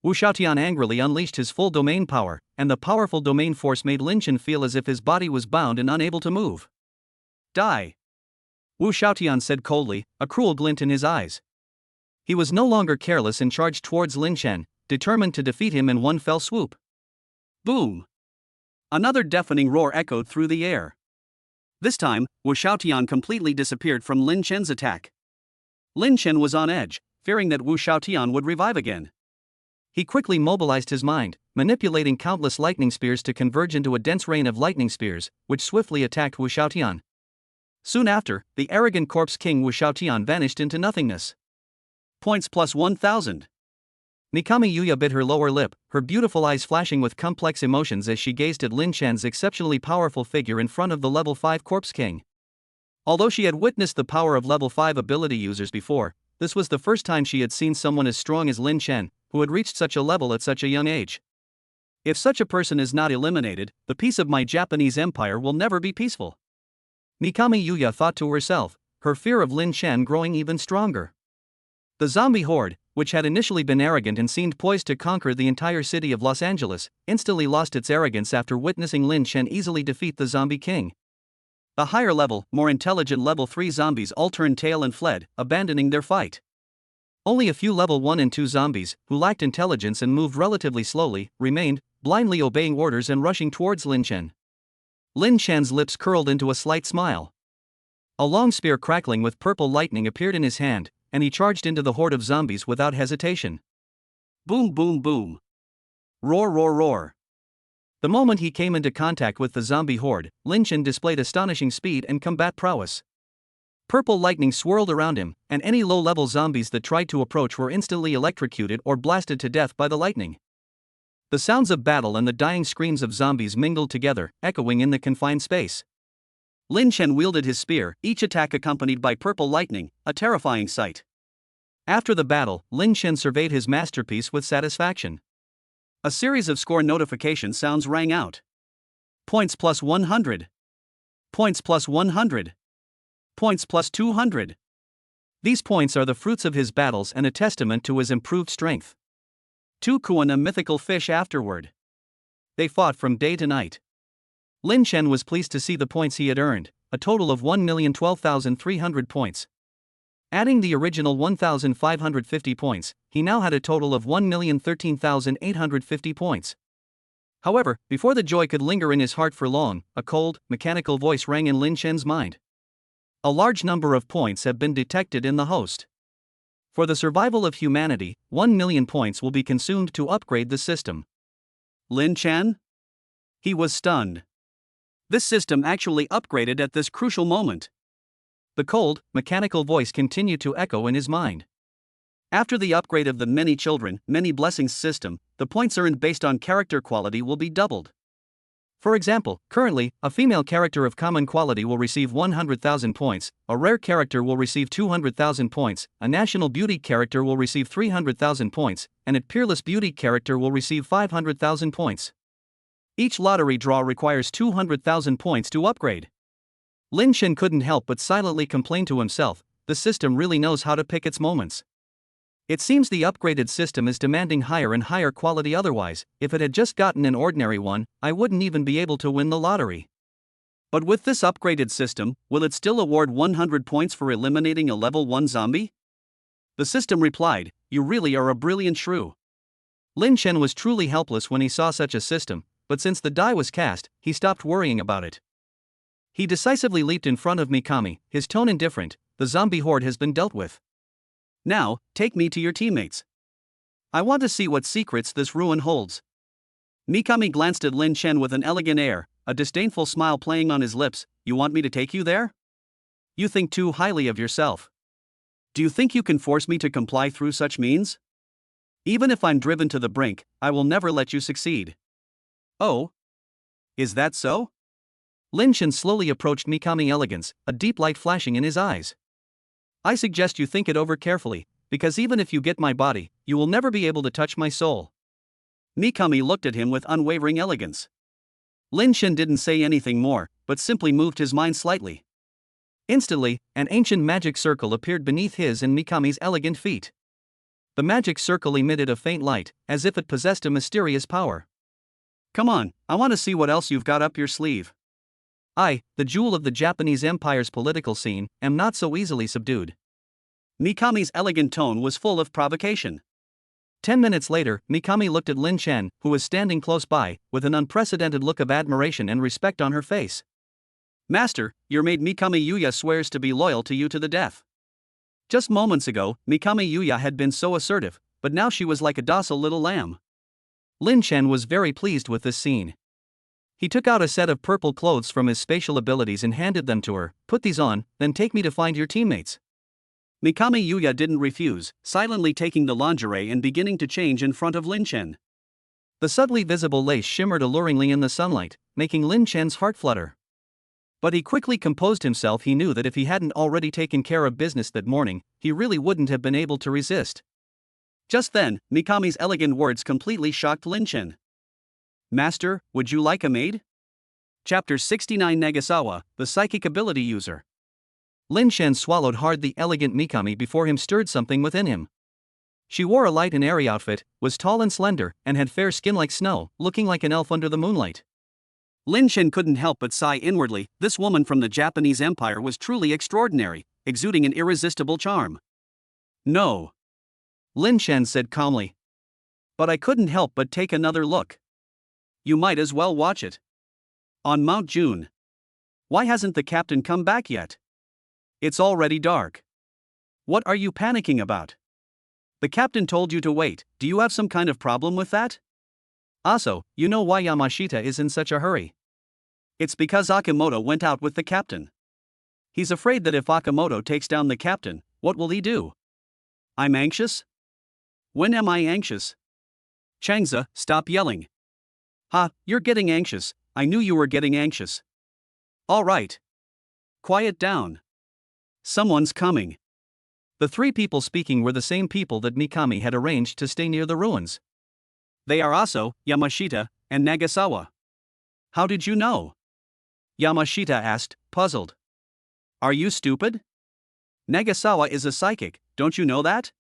A: Wu Xiaotian angrily unleashed his full domain power, and the powerful domain force made Lin Chen feel as if his body was bound and unable to move. Die. Wu Xiaotian said coldly, a cruel glint in his eyes. He was no longer careless and charged towards Lin Chen, determined to defeat him in one fell swoop. Boom! Another deafening roar echoed through the air. This time, Wu Xiaotian completely disappeared from Lin Chen's attack. Lin Chen was on edge, fearing that Wu Xiaotian would revive again. He quickly mobilized his mind, manipulating countless lightning spears to converge into a dense rain of lightning spears, which swiftly attacked Wu Xiaotian. Soon after, the arrogant Corpse King Wu Xiaotian vanished into nothingness. Points plus 1,000. Mikami Yuya bit her lower lip, her beautiful eyes flashing with complex emotions as she gazed at Lin Chen's exceptionally powerful figure in front of the level 5 Corpse King. Although she had witnessed the power of level 5 ability users before, this was the first time she had seen someone as strong as Lin Chen, who had reached such a level at such a young age. If such a person is not eliminated, the peace of my Japanese empire will never be peaceful. Mikami Yuya thought to herself, her fear of Lin Chen growing even stronger. The zombie horde, which had initially been arrogant and seemed poised to conquer the entire city of Los Angeles, instantly lost its arrogance after witnessing Lin Chen easily defeat the zombie king. The higher level, more intelligent level 3 zombies all turned tail and fled, abandoning their fight. Only a few level 1 and 2 zombies, who lacked intelligence and moved relatively slowly, remained, blindly obeying orders and rushing towards Lin Chen. Lin Shen's lips curled into a slight smile. A long spear crackling with purple lightning appeared in his hand, and he charged into the horde of zombies without hesitation. Boom boom boom. Roar roar roar. The moment he came into contact with the zombie horde, Lin Shen displayed astonishing speed and combat prowess. Purple lightning swirled around him, and any low-level zombies that tried to approach were instantly electrocuted or blasted to death by the lightning. The sounds of battle and the dying screams of zombies mingled together, echoing in the confined space. Lin Shen wielded his spear, each attack accompanied by purple lightning, a terrifying sight. After the battle, Lin Shen surveyed his masterpiece with satisfaction. A series of score notification sounds rang out. Points plus 100. Points plus 100. Points plus 200. These points are the fruits of his battles and a testament to his improved strength. Tu Kuan, a mythical fish afterward. They fought from day to night. Lin Shen was pleased to see the points he had earned, a total of 1,012,300 points. Adding the original 1,550 points, he now had a total of 1,013,850 points. However, before the joy could linger in his heart for long, a cold, mechanical voice rang in Lin Shen's mind. A large number of points have been detected in the host. For the survival of humanity, 1,000,000 points will be consumed to upgrade the system. Lin Shen? He was stunned. This system actually upgraded at this crucial moment. The cold, mechanical voice continued to echo in his mind. After the upgrade of the Many Children, Many Blessings system, the points earned based on character quality will be doubled. For example, currently, a female character of common quality will receive 100,000 points, a rare character will receive 200,000 points, a national beauty character will receive 300,000 points, and a peerless beauty character will receive 500,000 points. Each lottery draw requires 200,000 points to upgrade. Lin Shen couldn't help but silently complain to himself, the system really knows how to pick its moments. It seems the upgraded system is demanding higher and higher quality, otherwise, if it had just gotten an ordinary one, I wouldn't even be able to win the lottery. But with this upgraded system, will it still award 100 points for eliminating a level 1 zombie? The system replied, "You really are a brilliant shrew." Lin Shen was truly helpless when he saw such a system, but since the die was cast, he stopped worrying about it. He decisively leaped in front of Mikami, his tone indifferent. The zombie horde has been dealt with. Now, take me to your teammates. I want to see what secrets this ruin holds. Mikami glanced at Lin Shen with an elegant air, a disdainful smile playing on his lips. You want me to take you there? You think too highly of yourself. Do you think you can force me to comply through such means? Even if I'm driven to the brink, I will never let you succeed. Oh? Is that so? Lin Shen slowly approached Mikami Elegance, a deep light flashing in his eyes. I suggest you think it over carefully, because even if you get my body, you will never be able to touch my soul. Mikami looked at him with unwavering elegance. Lin Shen didn't say anything more, but simply moved his mind slightly. Instantly, an ancient magic circle appeared beneath his and Mikami's elegant feet. The magic circle emitted a faint light, as if it possessed a mysterious power. Come on, I want to see what else you've got up your sleeve. I, the jewel of the Japanese Empire's political scene, am not so easily subdued. Mikami's elegant tone was full of provocation. 10 minutes later, Mikami looked at Lin Shen, who was standing close by, with an unprecedented look of admiration and respect on her face. Master, your maid Mikami Yuya swears to be loyal to you to the death. Just moments ago, Mikami Yuya had been so assertive, but now she was like a docile little lamb. Lin Shen was very pleased with this scene. He took out a set of purple clothes from his spatial abilities and handed them to her. Put these on, then take me to find your teammates. Mikami Yuya didn't refuse, silently taking the lingerie and beginning to change in front of Lin Shen. The subtly visible lace shimmered alluringly in the sunlight, making Lin Shen's heart flutter. But he quickly composed himself. He knew that if he hadn't already taken care of business that morning, he really wouldn't have been able to resist. Just then, Mikami's elegant words completely shocked Lin Shen. Master, would you like a maid? Chapter 69 Nagasawa, the Psychic Ability User. Lin Shen swallowed hard. The elegant Mikami before him stirred something within him. She wore a light and airy outfit, was tall and slender, and had fair skin like snow, looking like an elf under the moonlight. Lin Shen couldn't help but sigh inwardly. This woman from the Japanese Empire was truly extraordinary, exuding an irresistible charm. No. Lin Shen said calmly. But I couldn't help but take another look. You might as well watch it. On Mount June. Why hasn't the captain come back yet? It's already dark. What are you panicking about? The captain told you to wait. Do you have some kind of problem with that? Also, you know why Yamashita is in such a hurry. It's because Akamoto went out with the captain. He's afraid that if Akamoto takes down the captain, what will he do? I'm anxious? When am I anxious? Changza, stop yelling. Ha, you're getting anxious. I knew you were getting anxious. All right. Quiet down. Someone's coming. The three people speaking were the same people that Mikami had arranged to stay near the ruins. They are Aso, Yamashita, and Nagasawa. How did you know? Yamashita asked, puzzled. Are you stupid? Nagasawa is a psychic, don't you know that?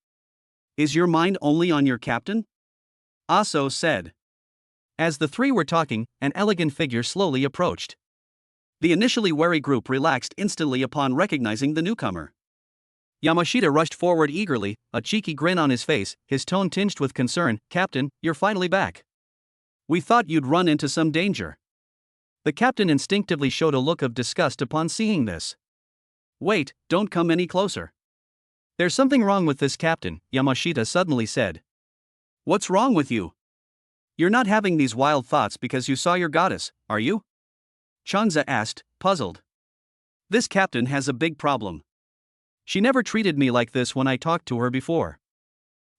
A: Is your mind only on your captain? Aso said. As the three were talking, an elegant figure slowly approached. The initially wary group relaxed instantly upon recognizing the newcomer. Yamashita rushed forward eagerly, a cheeky grin on his face, his tone tinged with concern. Captain, you're finally back. We thought you'd run into some danger. The captain instinctively showed a look of disgust upon seeing this. Wait, don't come any closer. There's something wrong with this captain, Yamashita suddenly said. What's wrong with you? You're not having these wild thoughts because you saw your goddess, are you? Changza asked, puzzled. This captain has a big problem. She never treated me like this when I talked to her before.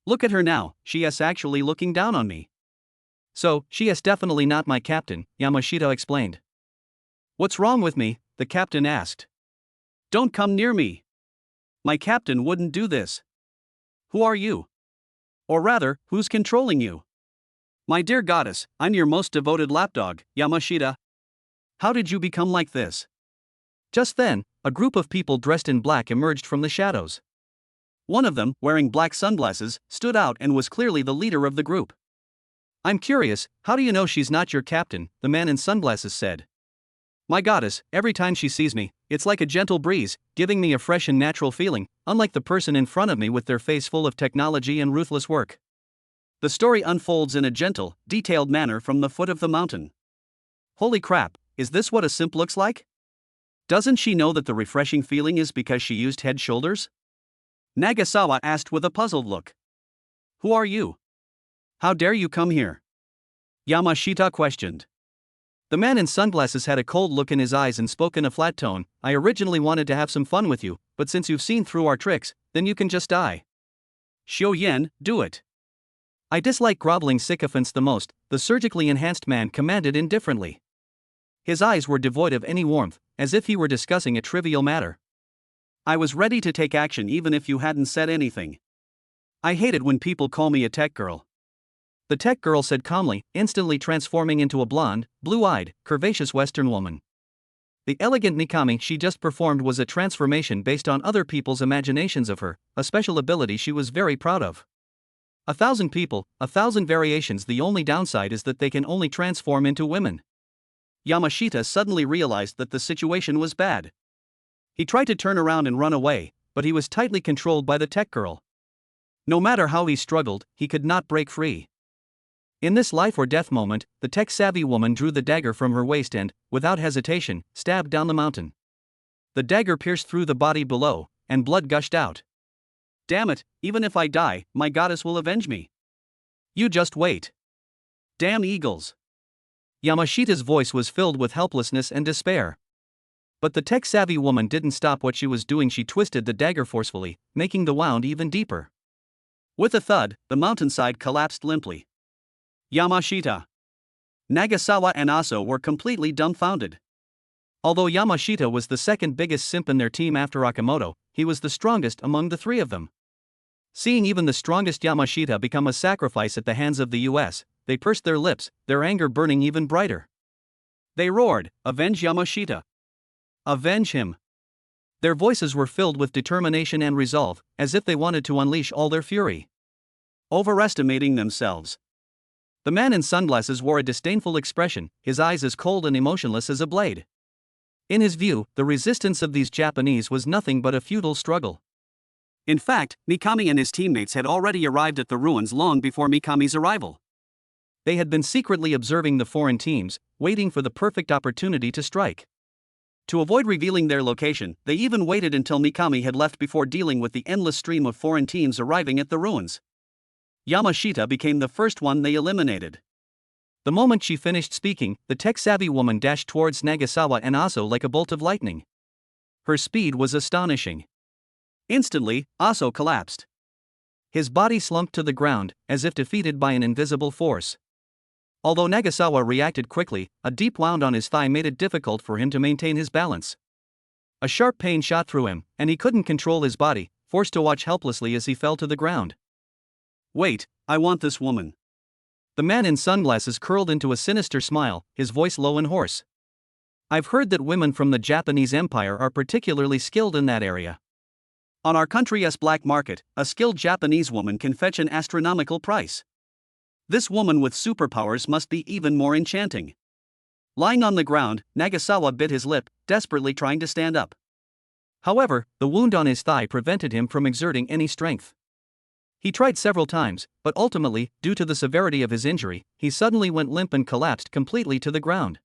A: Look at her now, she is actually looking down on me. So, she is definitely not my captain, Yamashita explained. What's wrong with me? The captain asked. Don't come near me. My captain wouldn't do this. Who are you? Or rather, who's controlling you? My dear goddess, I'm your most devoted lapdog, Yamashita. How did you become like this? Just then, a group of people dressed in black emerged from the shadows. One of them, wearing black sunglasses, stood out and was clearly the leader of the group. I'm curious, how do you know she's not your captain? The man in sunglasses said. My goddess, every time she sees me, it's like a gentle breeze, giving me a fresh and natural feeling, unlike the person in front of me with their face full of technology and ruthless work. The story unfolds in a gentle, detailed manner from the foot of the mountain. Holy crap, is this what a simp looks like? Doesn't she know that the refreshing feeling is because she used head shoulders? Nagasawa asked with a puzzled look. Who are you? How dare you come here? Yamashita questioned. The man in sunglasses had a cold look in his eyes and spoke in a flat tone. I originally wanted to have some fun with you, but since you've seen through our tricks, then you can just die. Xiao Yen, do it. I dislike groveling sycophants the most, the surgically enhanced man commanded indifferently. His eyes were devoid of any warmth, as if he were discussing a trivial matter. I was ready to take action even if you hadn't said anything. I hate it when people call me a tech girl. The tech girl said calmly, instantly transforming into a blonde, blue-eyed, curvaceous Western woman. The elegant Mikami she just performed was a transformation based on other people's imaginations of her, a special ability she was very proud of. 1,000 people, 1,000 variations. The only downside is that they can only transform into women. Yamashita suddenly realized that the situation was bad. He tried to turn around and run away, but he was tightly controlled by the tech girl. No matter how he struggled, he could not break free. In this life-or-death moment, the tech-savvy woman drew the dagger from her waist and, without hesitation, stabbed down the mountain. The dagger pierced through the body below, and blood gushed out. Damn it, even if I die, my goddess will avenge me. You just wait. Damn eagles. Yamashita's voice was filled with helplessness and despair. But the tech-savvy woman didn't stop what she was doing. She twisted the dagger forcefully, making the wound even deeper. With a thud, the mountainside collapsed limply. Yamashita, Nagasawa and Aso were completely dumbfounded. Although Yamashita was the second biggest simp in their team after Akamoto, he was the strongest among the three of them. Seeing even the strongest Yamashita become a sacrifice at the hands of the US, they pursed their lips, their anger burning even brighter. They roared, "Avenge Yamashita! Avenge him!" Their voices were filled with determination and resolve, as if they wanted to unleash all their fury. Overestimating themselves. The man in sunglasses wore a disdainful expression, his eyes as cold and emotionless as a blade. In his view, the resistance of these Japanese was nothing but a futile struggle. In fact, Mikami and his teammates had already arrived at the ruins long before Mikami's arrival. They had been secretly observing the foreign teams, waiting for the perfect opportunity to strike. To avoid revealing their location, they even waited until Mikami had left before dealing with the endless stream of foreign teams arriving at the ruins. Yamashita became the first one they eliminated. The moment she finished speaking, the tech-savvy woman dashed towards Nagasawa and Aso like a bolt of lightning. Her speed was astonishing. Instantly, Aso collapsed. His body slumped to the ground, as if defeated by an invisible force. Although Nagasawa reacted quickly, a deep wound on his thigh made it difficult for him to maintain his balance. A sharp pain shot through him, and he couldn't control his body, forced to watch helplessly as he fell to the ground. "Wait, I want this woman." The man in sunglasses curled into a sinister smile, his voice low and hoarse. "I've heard that women from the Japanese Empire are particularly skilled in that area. On our country's black market, a skilled Japanese woman can fetch an astronomical price. This woman with superpowers must be even more enchanting." Lying on the ground, Nagasawa bit his lip, desperately trying to stand up. However, the wound on his thigh prevented him from exerting any strength. He tried several times, but ultimately, due to the severity of his injury, he suddenly went limp and collapsed completely to the ground.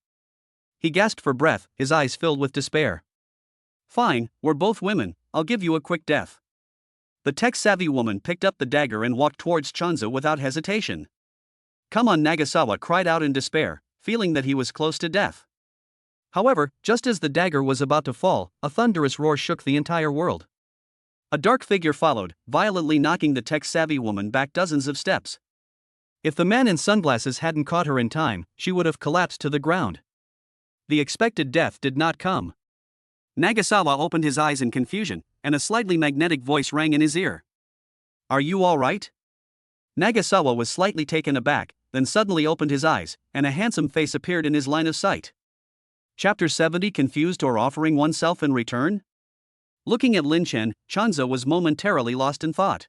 A: He gasped for breath, his eyes filled with despair. "Fine, we're both women, I'll give you a quick death." The tech-savvy woman picked up the dagger and walked towards Chunza without hesitation. "Come on," Nagasawa cried out in despair, feeling that he was close to death. However, just as the dagger was about to fall, a thunderous roar shook the entire world. A dark figure followed, violently knocking the tech-savvy woman back dozens of steps. If the man in sunglasses hadn't caught her in time, she would have collapsed to the ground. The expected death did not come. Nagasawa opened his eyes in confusion, and a slightly magnetic voice rang in his ear. "Are you all right?" Nagasawa was slightly taken aback, then suddenly opened his eyes, and a handsome face appeared in his line of sight. Chapter 70: Confused or Offering Oneself in Return? Looking at Lin Chen, Chunza was momentarily lost in thought.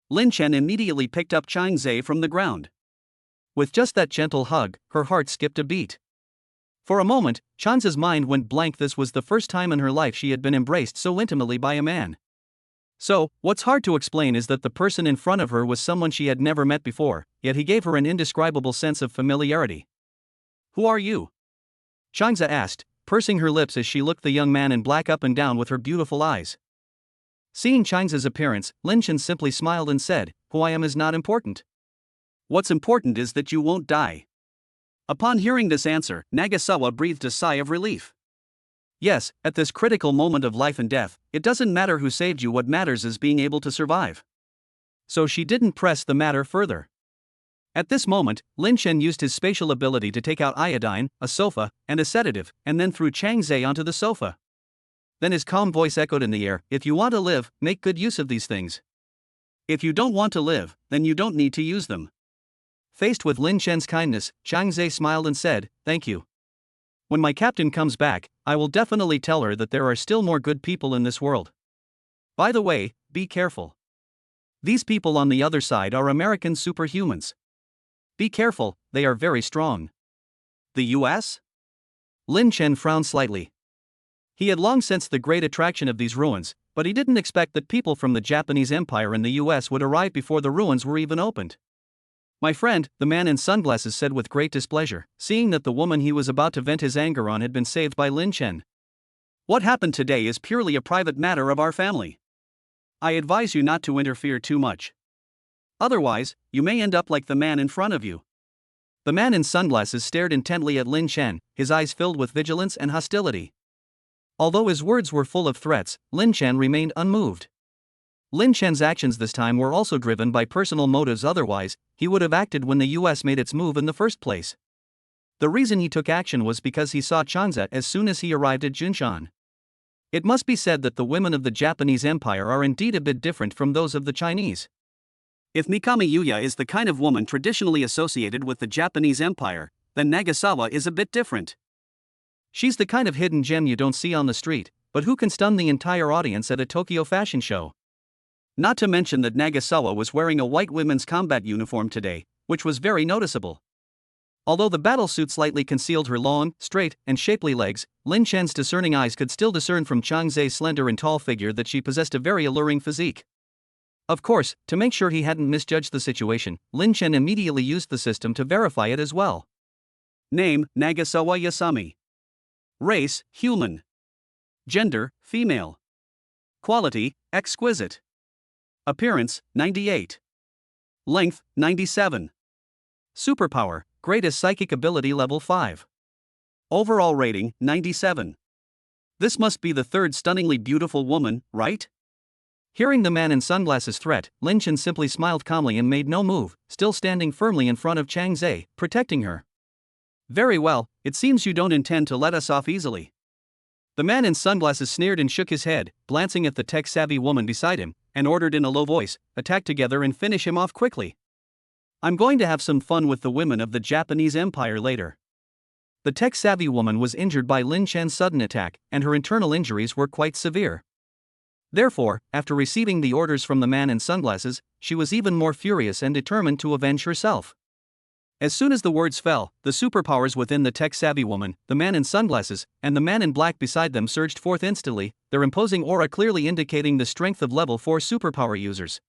A: Lin Chen immediately picked up Changze from the ground. With just that gentle hug, her heart skipped a beat. For a moment, Chunza's mind went blank. This was the first time in her life she had been embraced so intimately by a man. So, what's hard to explain is that the person in front of her was someone she had never met before, yet he gave her an indescribable sense of familiarity. "Who are you?" Changze asked, pursing her lips as she looked the young man in black up and down with her beautiful eyes. Seeing Changze's appearance, Lin Chen simply smiled and said, "Who I am is not important. What's important is that you won't die." Upon hearing this answer, Nagasawa breathed a sigh of relief. Yes, at this critical moment of life and death, it doesn't matter who saved you, what matters is being able to survive. So she didn't press the matter further. At this moment, Lin Chen used his spatial ability to take out iodine, a sofa, and a sedative, and then threw Changze onto the sofa. Then his calm voice echoed in the air, "If you want to live, make good use of these things. If you don't want to live, then you don't need to use them." Faced with Lin Chen's kindness, Changze smiled and said, "Thank you. When my captain comes back, I will definitely tell her that there are still more good people in this world. By the way, be careful. These people on the other side are American superhumans. Be careful, they are very strong." "The US?" Lin Chen frowned slightly. He had long sensed the great attraction of these ruins, but he didn't expect that people from the Japanese Empire and the US would arrive before the ruins were even opened. "My friend," the man in sunglasses said with great displeasure, seeing that the woman he was about to vent his anger on had been saved by Lin Chen. "What happened today is purely a private matter of our family. I advise you not to interfere too much. Otherwise, you may end up like the man in front of you." The man in sunglasses stared intently at Lin Chen, his eyes filled with vigilance and hostility. Although his words were full of threats, Lin Chen remained unmoved. Lin Chen's actions this time were also driven by personal motives, otherwise, he would have acted when the US made its move in the first place. The reason he took action was because he saw Changze as soon as he arrived at Junshan. It must be said that the women of the Japanese Empire are indeed a bit different from those of the Chinese. If Mikami Yuya is the kind of woman traditionally associated with the Japanese Empire, then Nagasawa is a bit different. She's the kind of hidden gem you don't see on the street, but who can stun the entire audience at a Tokyo fashion show. Not to mention that Nagasawa was wearing a white women's combat uniform today, which was very noticeable. Although the battle suit slightly concealed her long, straight, and shapely legs, Lin Chen's discerning eyes could still discern from Changze's slender and tall figure that she possessed a very alluring physique. Of course, to make sure he hadn't misjudged the situation, Lin Chen immediately used the system to verify it as well. Name, Nagasawa Yasami. Race, human. Gender, female. Quality, exquisite. Appearance, 98. Length, 97. Superpower, greatest psychic ability level 5. Overall rating, 97. This must be the third stunningly beautiful woman, right? Hearing the man in sunglasses' threat, Lin Chen simply smiled calmly and made no move, still standing firmly in front of Chang Zhe, protecting her. Very well, it seems you don't intend to let us off easily. The man in sunglasses sneered and shook his head, glancing at the tech-savvy woman beside him, and ordered in a low voice, attack together and finish him off quickly. I'm going to have some fun with the women of the Japanese Empire later. The tech-savvy woman was injured by Lin Chen's sudden attack, and her internal injuries were quite severe. Therefore, after receiving the orders from the man in sunglasses, she was even more furious and determined to avenge herself. As soon as the words fell, the superpowers within the tech-savvy woman, the man in sunglasses, and the man in black beside them surged forth instantly, their imposing aura clearly indicating the strength of level 4 superpower users.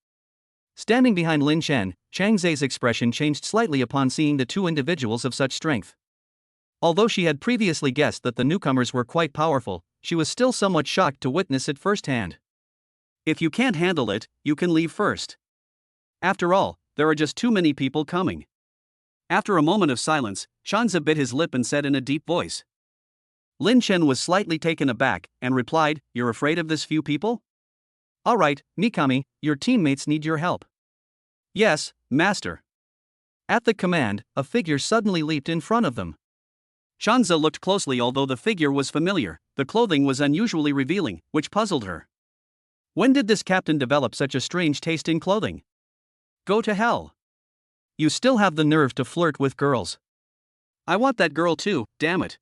A: Standing behind Lin Chen, Chang Zhe's expression changed slightly upon seeing the two individuals of such strength. Although she had previously guessed that the newcomers were quite powerful, she was still somewhat shocked to witness it firsthand. If you can't handle it, you can leave first. After all, there are just too many people coming. After a moment of silence, Shanzi bit his lip and said in a deep voice. Lin Chen was slightly taken aback and replied, "You're afraid of this few people? All right, Mikami, your teammates need your help." "Yes, master." At the command, a figure suddenly leaped in front of them. Shanzi looked closely. Although the figure was familiar, the clothing was unusually revealing, which puzzled her. When did this captain develop such a strange taste in clothing? Go to hell. You still have the nerve to flirt with girls. I want that girl too, damn it.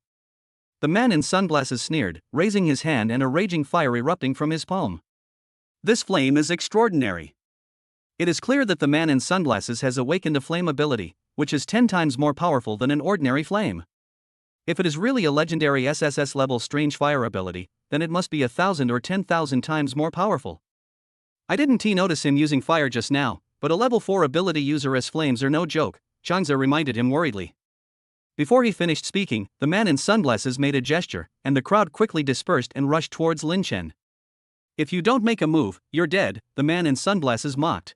A: The man in sunglasses sneered, raising his hand and a raging fire erupting from his palm. This flame is extraordinary. It is clear that the man in sunglasses has awakened a flame ability, which is 10 times more powerful than an ordinary flame. If it is really a legendary SSS level strange fire ability, then it must be 1,000 or 10,000 times more powerful. I didn't notice him using fire just now, but a level 4 ability user as flames are no joke, Shanzi reminded him worriedly. Before he finished speaking, the man in sunglasses made a gesture, and the crowd quickly dispersed and rushed towards Lin Chen. If you don't make a move, you're dead, the man in sunglasses mocked.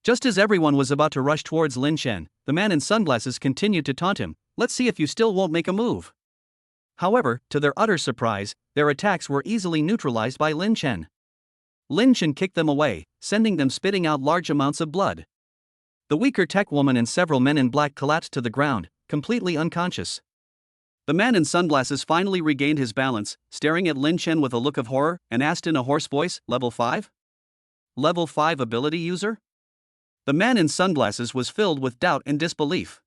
A: Just as everyone was about to rush towards Lin Chen, the man in sunglasses continued to taunt him, let's see if you still won't make a move. However, to their utter surprise, their attacks were easily neutralized by Lin Chen. Lin Chen kicked them away, sending them spitting out large amounts of blood. The weaker tech woman and several men in black collapsed to the ground, completely unconscious. The man in sunglasses finally regained his balance, staring at Lin Chen with a look of horror, and asked in a hoarse voice, Level 5? Level 5 ability user? The man in sunglasses was filled with doubt and disbelief.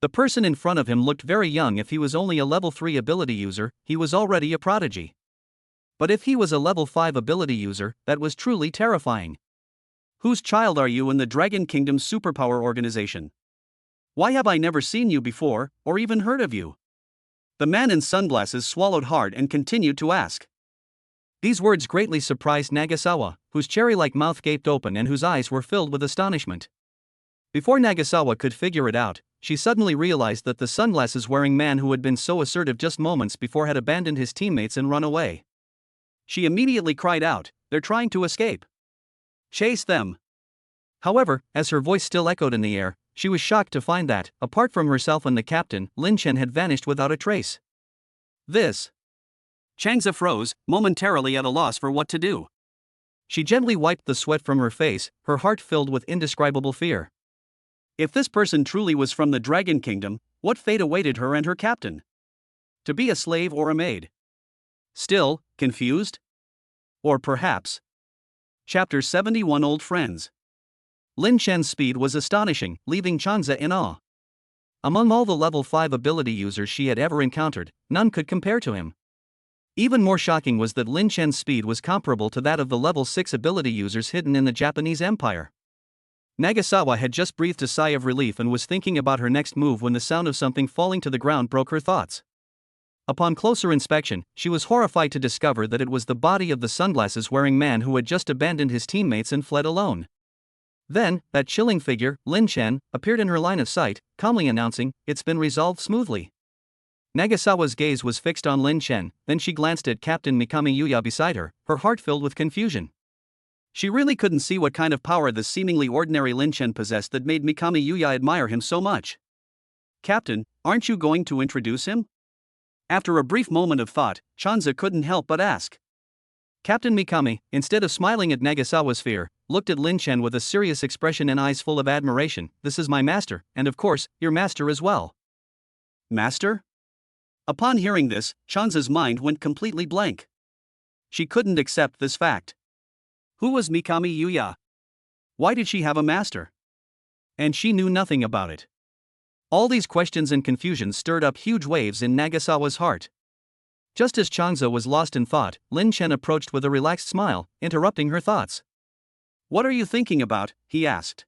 A: The person in front of him looked very young. If he was only a level 3 ability user, he was already a prodigy. But if he was a level 5 ability user, that was truly terrifying. Whose child are you in the Dragon Kingdom's superpower organization? Why have I never seen you before, or even heard of you? The man in sunglasses swallowed hard and continued to ask. These words greatly surprised Nagasawa, whose cherry-like mouth gaped open and whose eyes were filled with astonishment. Before Nagasawa could figure it out, she suddenly realized that the sunglasses-wearing man who had been so assertive just moments before had abandoned his teammates and run away. She immediately cried out, "They're trying to escape. Chase them!" However, as her voice still echoed in the air, she was shocked to find that, apart from herself and the captain, Lin Chen had vanished without a trace. This. Changzi froze, momentarily at a loss for what to do. She gently wiped the sweat from her face, her heart filled with indescribable fear. If this person truly was from the Dragon Kingdom, what fate awaited her and her captain? To be a slave or a maid? Still, confused? Or perhaps. Chapter 71 Old Friends. Lin Chen's speed was astonishing, leaving Changzi in awe. Among all the level 5 ability users she had ever encountered, none could compare to him. Even more shocking was that Lin Chen's speed was comparable to that of the level 6 ability users hidden in the Japanese Empire. Nagasawa had just breathed a sigh of relief and was thinking about her next move when the sound of something falling to the ground broke her thoughts. Upon closer inspection, she was horrified to discover that it was the body of the sunglasses-wearing man who had just abandoned his teammates and fled alone. Then, that chilling figure, Lin Chen, appeared in her line of sight, calmly announcing, "It's been resolved smoothly." Nagasawa's gaze was fixed on Lin Chen, then she glanced at Captain Mikami Yuya beside her, her heart filled with confusion. She really couldn't see what kind of power the seemingly ordinary Lin Chen possessed that made Mikami Yuya admire him so much. "Captain, aren't you going to introduce him?" After a brief moment of thought, Chanza couldn't help but ask. Captain Mikami, instead of smiling at Nagasawa's fear, looked at Lin Chen with a serious expression and eyes full of admiration. "This is my master, and of course, your master as well." "Master?" Upon hearing this, Chanza's mind went completely blank. She couldn't accept this fact. Who was Mikami Yuya? Why did she have a master? And she knew nothing about it. All these questions and confusion stirred up huge waves in Nagasawa's heart. Just as Changza was lost in thought, Lin Chen approached with a relaxed smile, interrupting her thoughts. "What are you thinking about?" he asked.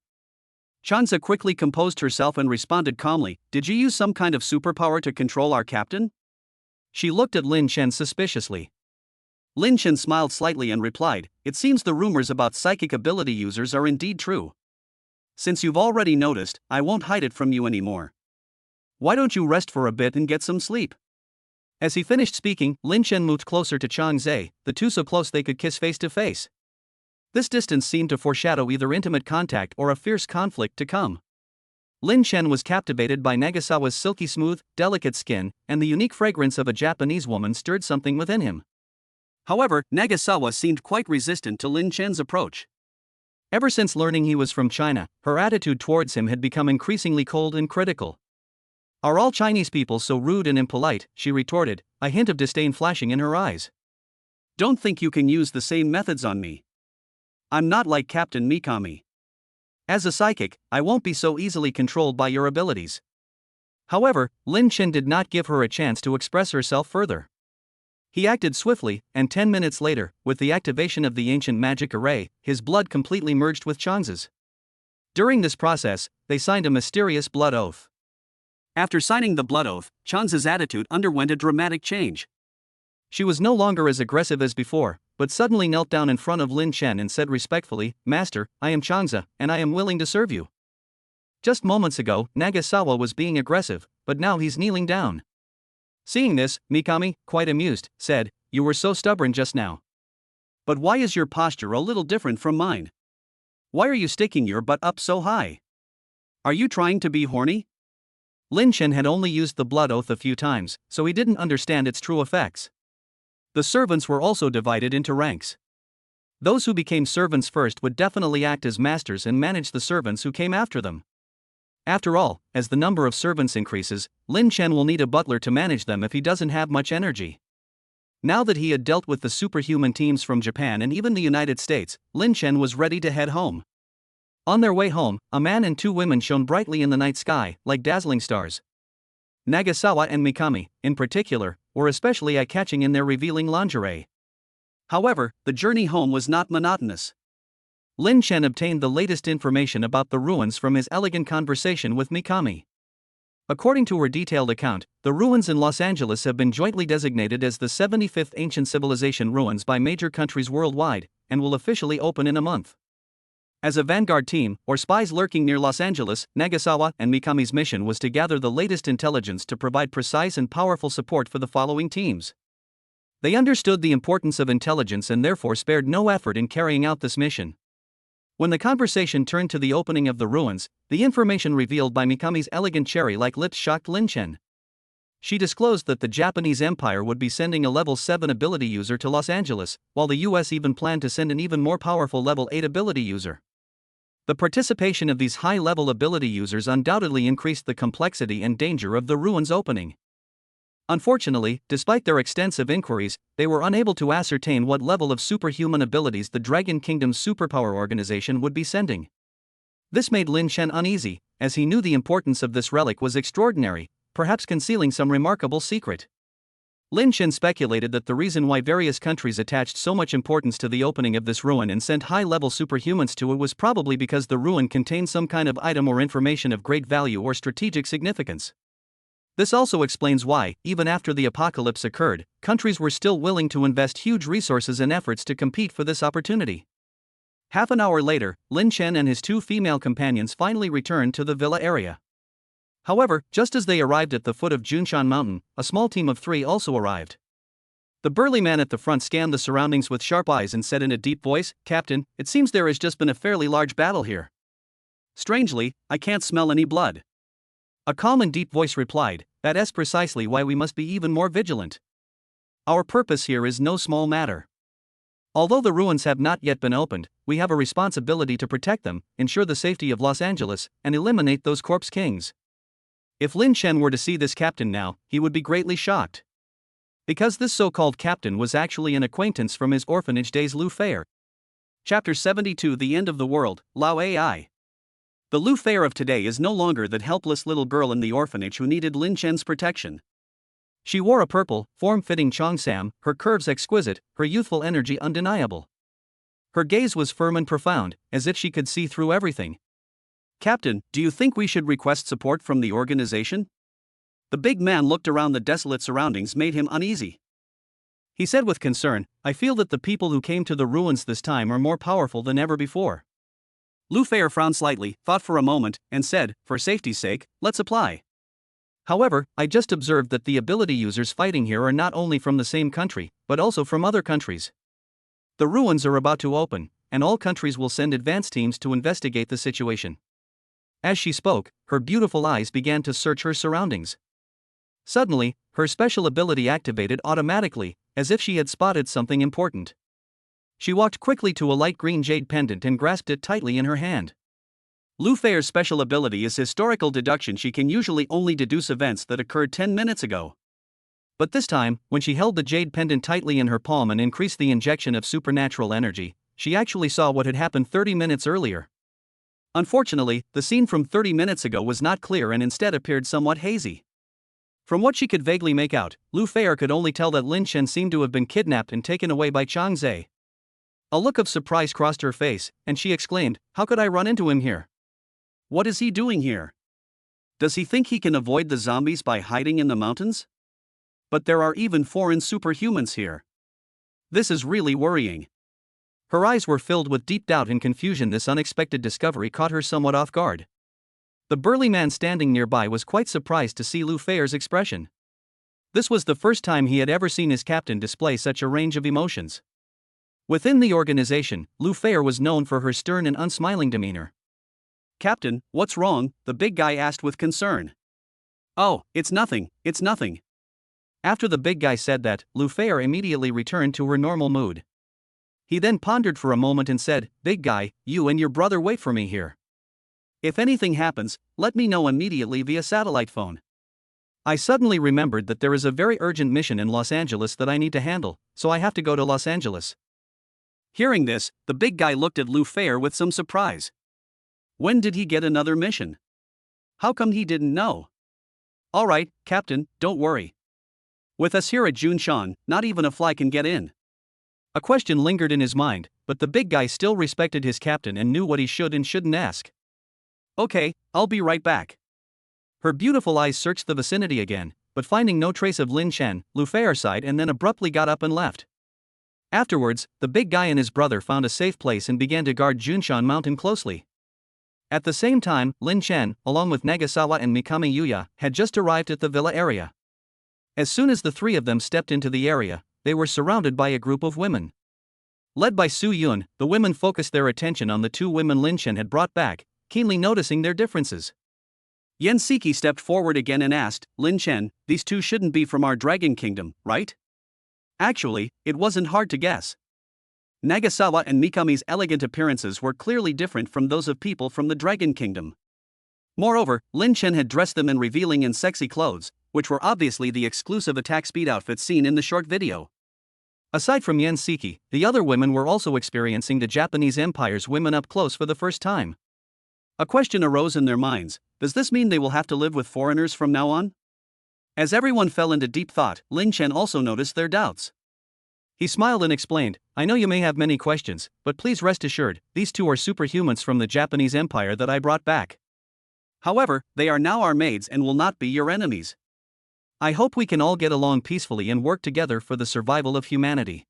A: Changza quickly composed herself and responded calmly, "Did you use some kind of superpower to control our captain?" She looked at Lin Chen suspiciously. Lin Chen smiled slightly and replied, "It seems the rumors about psychic ability users are indeed true. Since you've already noticed, I won't hide it from you anymore. Why don't you rest for a bit and get some sleep?" As he finished speaking, Lin Chen moved closer to Chang Zhe, the two so close they could kiss face to face. This distance seemed to foreshadow either intimate contact or a fierce conflict to come. Lin Chen was captivated by Nagasawa's silky smooth, delicate skin, and the unique fragrance of a Japanese woman stirred something within him. However, Nagasawa seemed quite resistant to Lin Chen's approach. Ever since learning he was from China, her attitude towards him had become increasingly cold and critical. "Are all Chinese people so rude and impolite?" she retorted, a hint of disdain flashing in her eyes. "Don't think you can use the same methods on me. I'm not like Captain Mikami. As a psychic, I won't be so easily controlled by your abilities." However, Lin Chen did not give her a chance to express herself further. He acted swiftly, and 10 minutes later, with the activation of the ancient magic array, his blood completely merged with Changza's. During this process, they signed a mysterious blood oath. After signing the blood oath, Changza's attitude underwent a dramatic change. She was no longer as aggressive as before, but suddenly knelt down in front of Lin Chen and said respectfully, "Master, I am Changza, and I am willing to serve you." Just moments ago, Nagasawa was being aggressive, but now he's kneeling down. Seeing this, Mikami, quite amused, said, "You were so stubborn just now. But why is your posture a little different from mine? Why are you sticking your butt up so high? Are you trying to be horny?" Lin Chen had only used the blood oath a few times, so he didn't understand its true effects. The servants were also divided into ranks. Those who became servants first would definitely act as masters and manage the servants who came after them. After all, as the number of servants increases, Lin Chen will need a butler to manage them if he doesn't have much energy. Now that he had dealt with the superhuman teams from Japan and even the United States, Lin Chen was ready to head home. On their way home, a man and two women shone brightly in the night sky, like dazzling stars. Nagasawa and Mikami, in particular, were especially eye-catching in their revealing lingerie. However, the journey home was not monotonous. Lin Chen obtained the latest information about the ruins from his elegant conversation with Mikami. According to her detailed account, the ruins in Los Angeles have been jointly designated as the 75th ancient civilization ruins by major countries worldwide, and will officially open in a month. As a vanguard team, or spies lurking near Los Angeles, Nagasawa and Mikami's mission was to gather the latest intelligence to provide precise and powerful support for the following teams. They understood the importance of intelligence and therefore spared no effort in carrying out this mission. When the conversation turned to the opening of the ruins, the information revealed by Mikami's elegant cherry-like lips shocked Lin Chen. She disclosed that the Japanese Empire would be sending a level 7 ability user to Los Angeles, while the US even planned to send an even more powerful level 8 ability user. The participation of these high-level ability users undoubtedly increased the complexity and danger of the ruins opening. Unfortunately, despite their extensive inquiries, they were unable to ascertain what level of superhuman abilities the Dragon Kingdom's superpower organization would be sending. This made Lin Chen uneasy, as he knew the importance of this relic was extraordinary, perhaps concealing some remarkable secret. Lin Chen speculated that the reason why various countries attached so much importance to the opening of this ruin and sent high-level superhumans to it was probably because the ruin contained some kind of item or information of great value or strategic significance. This also explains why, even after the apocalypse occurred, countries were still willing to invest huge resources and efforts to compete for this opportunity. Half an hour later, Lin Chen and his two female companions finally returned to the villa area. However, just as they arrived at the foot of Junshan Mountain, a small team of 3 also arrived. The burly man at the front scanned the surroundings with sharp eyes and said in a deep voice, "Captain, it seems there has just been a fairly large battle here. Strangely, I can't smell any blood." A calm and deep voice replied, "That's precisely why we must be even more vigilant. Our purpose here is no small matter. Although the ruins have not yet been opened, we have a responsibility to protect them, ensure the safety of Los Angeles, and eliminate those corpse kings." If Lin Chen were to see this captain now, he would be greatly shocked. Because this so-called captain was actually an acquaintance from his orphanage days. Lu Feier. Chapter 72 The End of the World, Lao Ai. The Lu Feier of today is no longer that helpless little girl in the orphanage who needed Lin Chen's protection. She wore a purple, form-fitting cheongsam, her curves exquisite, her youthful energy undeniable. Her gaze was firm and profound, as if she could see through everything. "Captain, do you think we should request support from the organization?" The big man looked around. The desolate surroundings made him uneasy. He said with concern, "I feel that the people who came to the ruins this time are more powerful than ever before." Lu Feier frowned slightly, thought for a moment, and said, "For safety's sake, let's apply. However, I just observed that the ability users fighting here are not only from the same country, but also from other countries. The ruins are about to open, and all countries will send advance teams to investigate the situation." As she spoke, her beautiful eyes began to search her surroundings. Suddenly, her special ability activated automatically, as if she had spotted something important. She walked quickly to a light green jade pendant and grasped it tightly in her hand. Lu Feier's special ability is historical deduction. She can usually only deduce events that occurred 10 minutes ago. But this time, when she held the jade pendant tightly in her palm and increased the injection of supernatural energy, she actually saw what had happened 30 minutes earlier. Unfortunately, the scene from 30 minutes ago was not clear and instead appeared somewhat hazy. From what she could vaguely make out, Lu Feier could only tell that Lin Chen seemed to have been kidnapped and taken away by Chang Zhe. A look of surprise crossed her face, and she exclaimed, "How could I run into him here? What is he doing here? Does he think he can avoid the zombies by hiding in the mountains? But there are even foreign superhumans here. This is really worrying." Her eyes were filled with deep doubt and confusion. This unexpected discovery caught her somewhat off guard. The burly man standing nearby was quite surprised to see Lu Feier's expression. This was the first time he had ever seen his captain display such a range of emotions. Within the organization, Lu Feier was known for her stern and unsmiling demeanor. "Captain, what's wrong?" the big guy asked with concern. "Oh, it's nothing, it's nothing." After the big guy said that, Lu Feier immediately returned to her normal mood. He then pondered for a moment and said, "Big guy, you and your brother wait for me here. If anything happens, let me know immediately via satellite phone. I suddenly remembered that there is a very urgent mission in Los Angeles that I need to handle, so I have to go to Los Angeles." Hearing this, the big guy looked at Lu Feier with some surprise. When did he get another mission? How come he didn't know? "All right, Captain, don't worry. With us here at Junshan, not even a fly can get in." A question lingered in his mind, but the big guy still respected his captain and knew what he should and shouldn't ask. "Okay, I'll be right back." Her beautiful eyes searched the vicinity again, but finding no trace of Lin Chen, Lu Feier sighed and then abruptly got up and left. Afterwards, the big guy and his brother found a safe place and began to guard Junshan Mountain closely. At the same time, Lin Chen, along with Nagasawa and Mikami Yuya, had just arrived at the villa area. As soon as the three of them stepped into the area, they were surrounded by a group of women. Led by Su Yun, the women focused their attention on the two women Lin Chen had brought back, keenly noticing their differences. Yen Siki stepped forward again and asked, "Lin Chen, these two shouldn't be from our Dragon Kingdom, right?" Actually, it wasn't hard to guess. Nagasawa and Mikami's elegant appearances were clearly different from those of people from the Dragon Kingdom. Moreover, Lin Chen had dressed them in revealing and sexy clothes, which were obviously the exclusive attack speed outfits seen in the short video. Aside from Yen Siki, the other women were also experiencing the Japanese Empire's women up close for the first time. A question arose in their minds: does this mean they will have to live with foreigners from now on? As everyone fell into deep thought, Lin Chen also noticed their doubts. He smiled and explained, "I know you may have many questions, but please rest assured, these two are superhumans from the Japanese Empire that I brought back. However, they are now our maids and will not be your enemies. I hope we can all get along peacefully and work together for the survival of humanity.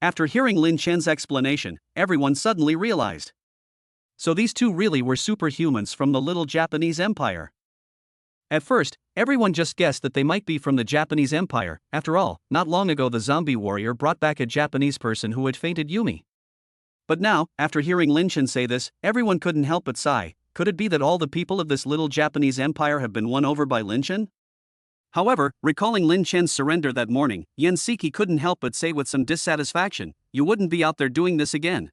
A: After hearing Lin Chen's explanation, everyone suddenly realized. So these two really were superhumans from the little Japanese empire. At first, everyone just guessed that they might be from the Japanese empire. After all, not long ago the zombie warrior brought back a Japanese person who had fainted Yumi. But now, after hearing Lin Chen say this, everyone couldn't help but sigh. Could it be that all the people of this little Japanese empire have been won over by Lin Chen? However, recalling Lin Chen's surrender that morning, Yen Siki couldn't help but say with some dissatisfaction, "You wouldn't be out there doing this again."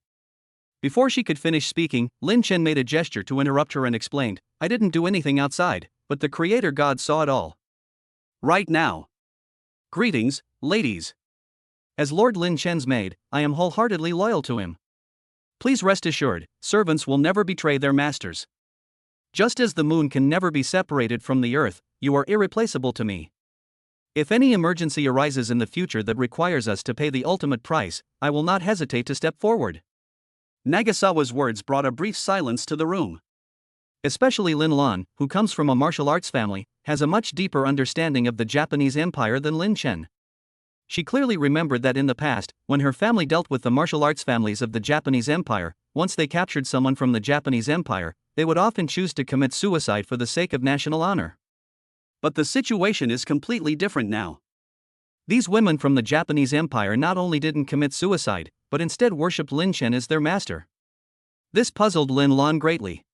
A: Before she could finish speaking, Lin Chen made a gesture to interrupt her and explained, "I didn't do anything outside, but the Creator God saw it all. Right now. Greetings, ladies. As Lord Lin Chen's maid, I am wholeheartedly loyal to him. Please rest assured, servants will never betray their masters. Just as the moon can never be separated from the earth, you are irreplaceable to me. If any emergency arises in the future that requires us to pay the ultimate price, I will not hesitate to step forward." Nagasawa's words brought a brief silence to the room. Especially Lin Lan, who comes from a martial arts family, has a much deeper understanding of the Japanese empire than Lin Chen. She clearly remembered that in the past, when her family dealt with the martial arts families of the Japanese empire, once they captured someone from the Japanese empire, they would often choose to commit suicide for the sake of national honor. But the situation is completely different now. These women from the Japanese empire not only didn't commit suicide, but instead worshipped Lin Chen as their master. This puzzled Lin Lan greatly.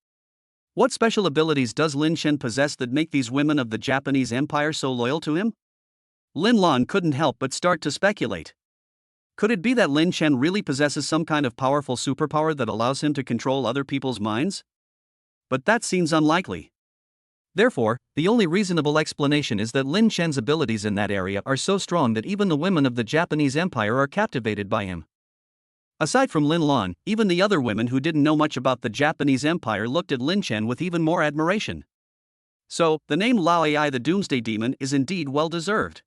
A: What special abilities does Lin Chen possess that make these women of the Japanese empire so loyal to him? Lin Lan couldn't help but start to speculate. Could it be that Lin Chen really possesses some kind of powerful superpower that allows him to control other people's minds? But that seems unlikely. Therefore, the only reasonable explanation is that Lin Chen's abilities in that area are so strong that even the women of the Japanese empire are captivated by him. Aside from Lin Lan, even the other women who didn't know much about the Japanese empire looked at Lin Chen with even more admiration. So, the name Lao Ai the Doomsday Demon is indeed well deserved.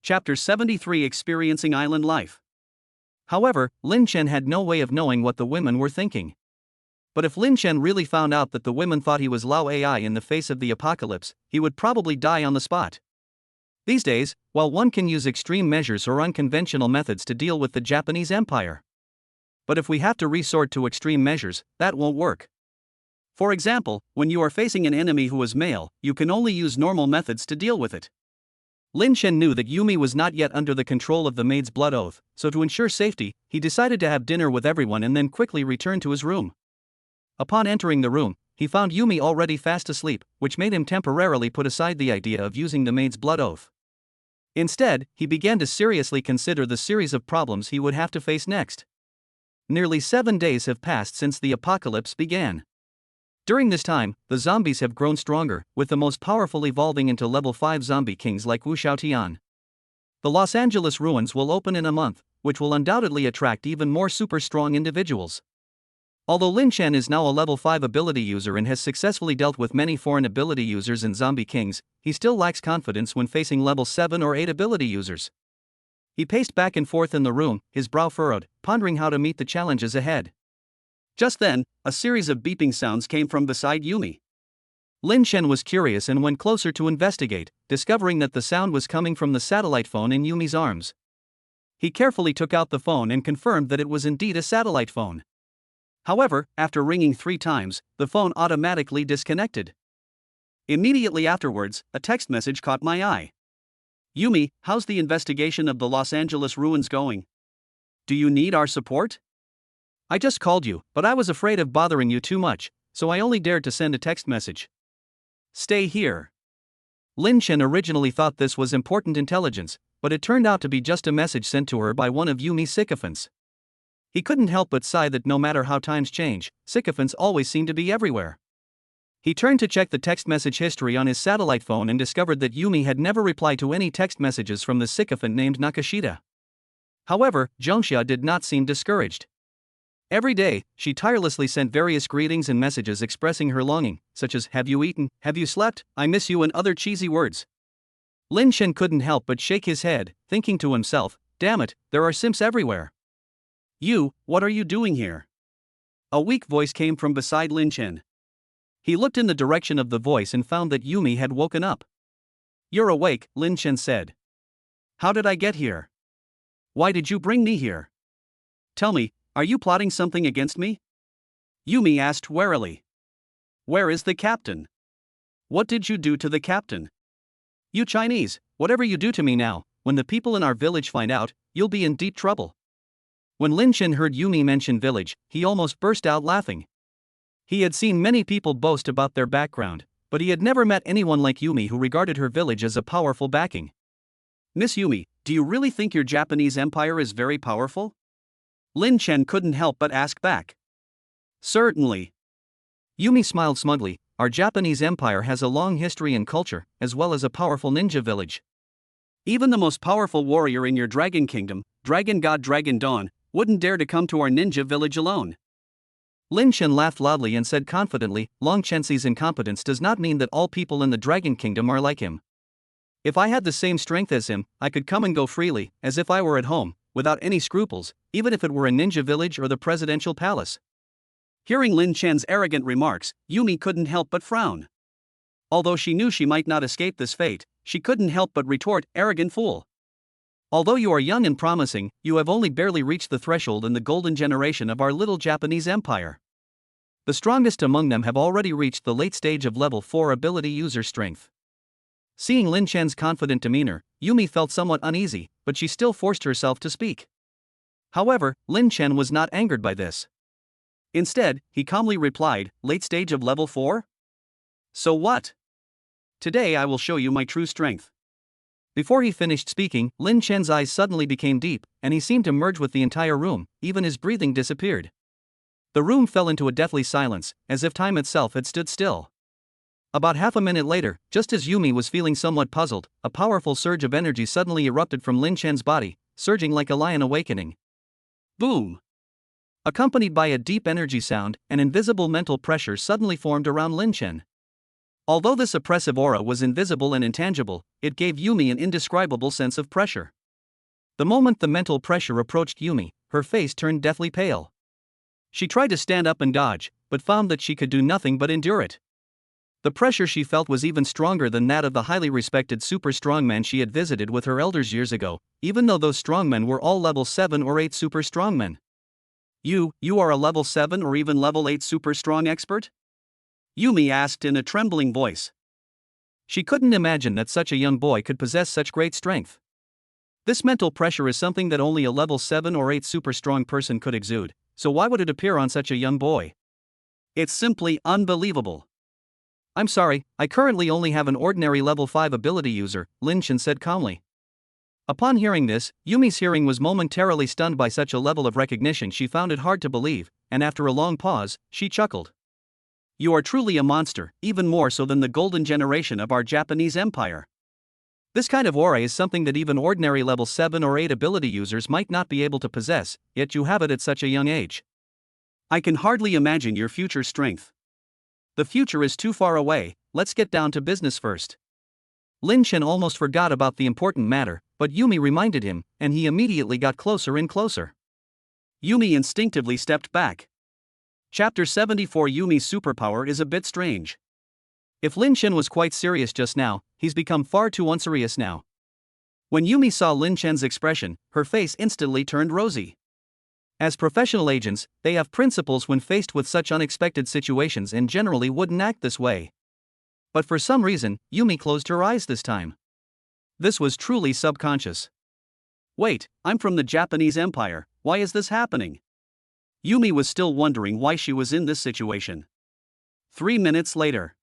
A: Chapter 73 Experiencing Island Life. However, Lin Chen had no way of knowing what the women were thinking. But if Lin Chen really found out that the women thought he was Lao Ai in the face of the apocalypse, he would probably die on the spot. These days, while one can use extreme measures or unconventional methods to deal with the Japanese empire. But if we have to resort to extreme measures, that won't work. For example, when you are facing an enemy who is male, you can only use normal methods to deal with it. Lin Chen knew that Yumi was not yet under the control of the maid's blood oath, so to ensure safety, he decided to have dinner with everyone and then quickly return to his room. Upon entering the room, he found Yumi already fast asleep, which made him temporarily put aside the idea of using the maid's blood oath. Instead, he began to seriously consider the series of problems he would have to face next. Nearly 7 days have passed since the apocalypse began. During this time, the zombies have grown stronger, with the most powerful evolving into level 5 zombie kings like Wu Xiaotian. The Los Angeles ruins will open in a month, which will undoubtedly attract even more super strong individuals. Although Lin Chen is now a level 5 ability user and has successfully dealt with many foreign ability users and zombie kings, he still lacks confidence when facing level 7 or 8 ability users. He paced back and forth in the room, his brow furrowed, pondering how to meet the challenges ahead. Just then, a series of beeping sounds came from beside Yumi. Lin Chen was curious and went closer to investigate, discovering that the sound was coming from the satellite phone in Yumi's arms. He carefully took out the phone and confirmed that it was indeed a satellite phone. However, after ringing 3 times, the phone automatically disconnected. Immediately afterwards, a text message caught my eye. "Yumi, how's the investigation of the Los Angeles ruins going? Do you need our support? I just called you, but I was afraid of bothering you too much, so I only dared to send a text message. Stay here." Lin Chen originally thought this was important intelligence, but it turned out to be just a message sent to her by one of Yumi's sycophants. He couldn't help but sigh that no matter how times change, sycophants always seem to be everywhere. He turned to check the text message history on his satellite phone and discovered that Yumi had never replied to any text messages from the sycophant named Nakashita. However, Zhongxia did not seem discouraged. Every day, she tirelessly sent various greetings and messages expressing her longing, such as "Have you eaten? Have you slept? I miss you," and other cheesy words. Lin Chen couldn't help but shake his head, thinking to himself, "Damn it, there are simps everywhere." "You, what are you doing here?" A weak voice came from beside Lin Chen. He looked in the direction of the voice and found that Yumi had woken up. You're awake, Lin Chen said. How did I get here? Why did you bring me here? Tell me, are you plotting something against me? Yumi asked warily. Where is the captain? What did you do to the captain? You Chinese, whatever you do to me now, when the people in our village find out, you'll be in deep trouble. When Lin Chen heard Yumi mention village, he almost burst out laughing. He had seen many people boast about their background, but he had never met anyone like Yumi who regarded her village as a powerful backing. Miss Yumi, do you really think your Japanese empire is very powerful? Lin Chen couldn't help but ask back. Certainly. Yumi smiled smugly. Our Japanese empire has a long history and culture, as well as a powerful ninja village. Even the most powerful warrior in your dragon kingdom, Dragon God Dragon Dawn, wouldn't dare to come to our ninja village alone. Lin Chen laughed loudly and said confidently, Long Chenxi's incompetence does not mean that all people in the dragon kingdom are like him. If I had the same strength as him, I could come and go freely, as if I were at home, without any scruples, even if it were a ninja village or the presidential palace. Hearing Lin Chen's arrogant remarks, Yumi couldn't help but frown. Although she knew she might not escape this fate, she couldn't help but retort, arrogant fool. Although you are young and promising, you have only barely reached the threshold in the golden generation of our little Japanese empire. The strongest among them have already reached the late stage of level 4 ability user strength. Seeing Lin Chen's confident demeanor, Yumi felt somewhat uneasy, but she still forced herself to speak. However, Lin Chen was not angered by this. Instead, he calmly replied, late stage of level 4? So what? Today I will show you my true strength. Before he finished speaking, Lin Chen's eyes suddenly became deep, and he seemed to merge with the entire room, even his breathing disappeared. The room fell into a deathly silence, as if time itself had stood still. About half a minute later, just as Yumi was feeling somewhat puzzled, a powerful surge of energy suddenly erupted from Lin Chen's body, surging like a lion awakening. Boom! Accompanied by a deep energy sound, an invisible mental pressure suddenly formed around Lin Chen. Although this oppressive aura was invisible and intangible, it gave Yumi an indescribable sense of pressure. The moment the mental pressure approached Yumi, her face turned deathly pale. She tried to stand up and dodge, but found that she could do nothing but endure it. The pressure she felt was even stronger than that of the highly respected super strongmen she had visited with her elders years ago, even though those strongmen were all level 7 or 8 super strongmen. You are a level 7 or even level 8 super strong expert? Yumi asked in a trembling voice. She couldn't imagine that such a young boy could possess such great strength. This mental pressure is something that only a level 7 or 8 super strong person could exude, so why would it appear on such a young boy? It's simply unbelievable. I'm sorry, I currently only have an ordinary level 5 ability user, Lin Chen said calmly. Upon hearing this, Yumi's hearing was momentarily stunned by such a level of recognition she found it hard to believe, and after a long pause, she chuckled. You are truly a monster, even more so than the golden generation of our Japanese empire. This kind of aura is something that even ordinary level 7 or 8 ability users might not be able to possess, yet you have it at such a young age. I can hardly imagine your future strength. The future is too far away, let's get down to business first. Lin Chen almost forgot about the important matter, but Yumi reminded him, and he immediately got closer and closer. Yumi instinctively stepped back. Chapter 74 Yumi's superpower is a bit strange. If Lin Chen was quite serious just now, he's become far too unserious now. When Yumi saw Lin Chen's expression, her face instantly turned rosy. As professional agents, they have principles when faced with such unexpected situations and generally wouldn't act this way. But for some reason, Yumi closed her eyes this time. This was truly subconscious. Wait, I'm from the Japanese Empire, why is this happening? Yumi was still wondering why she was in this situation. 3 minutes later.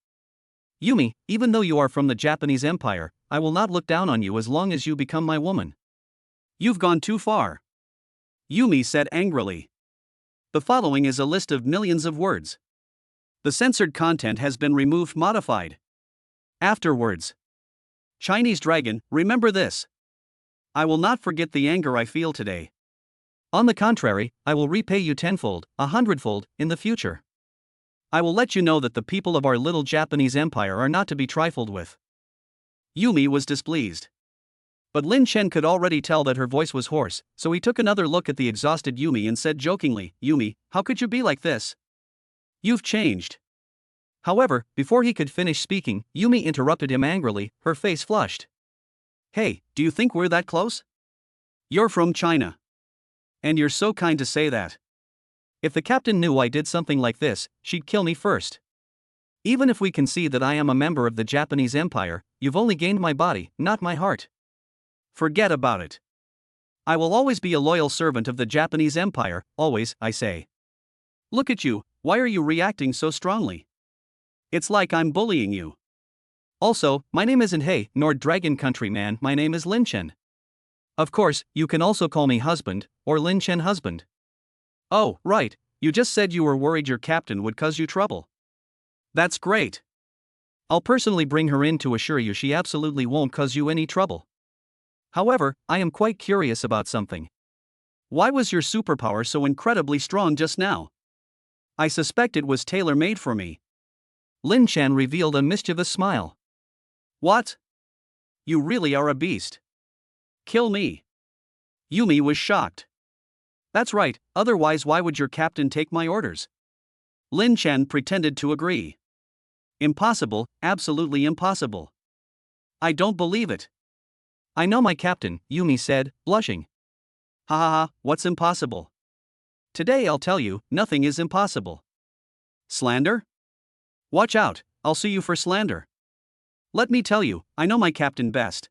A: Yumi, even though you are from the Japanese Empire, I will not look down on you as long as you become my woman. You've gone too far. Yumi said angrily. The following is a list of millions of words. The censored content has been removed modified. Afterwards. Chinese dragon, remember this. I will not forget the anger I feel today. On the contrary, I will repay you tenfold, 100-fold, in the future. I will let you know that the people of our little Japanese empire are not to be trifled with. Yumi was displeased. But Lin Chen could already tell that her voice was hoarse, so he took another look at the exhausted Yumi and said jokingly, Yumi, how could you be like this? You've changed. However, before he could finish speaking, Yumi interrupted him angrily, her face flushed. Hey, do you think we're that close? You're from China. And you're so kind to say that. If the captain knew I did something like this, she'd kill me first. Even if we can see that I am a member of the Japanese Empire, you've only gained my body, not my heart. Forget about it. I will always be a loyal servant of the Japanese Empire, always, I say. Look at you, why are you reacting so strongly? It's like I'm bullying you. Also, my name isn't Hei, nor Dragon Country Man, my name is Lin Chen. Of course, you can also call me husband, or Lin Chen husband. Oh, right, you just said you were worried your captain would cause you trouble. That's great. I'll personally bring her in to assure you she absolutely won't cause you any trouble. However, I am quite curious about something. Why was your superpower so incredibly strong just now? I suspect it was tailor-made for me. Lin Chen revealed a mischievous smile. What? You really are a beast. Kill me. Yumi was shocked. That's right, otherwise why would your captain take my orders? Lin Chen pretended to agree. Impossible, absolutely impossible. I don't believe it. I know my captain, Yumi said, blushing. Ha ha ha, what's impossible? Today I'll tell you, nothing is impossible. Slander? Watch out, I'll sue you for slander. Let me tell you, I know my captain best.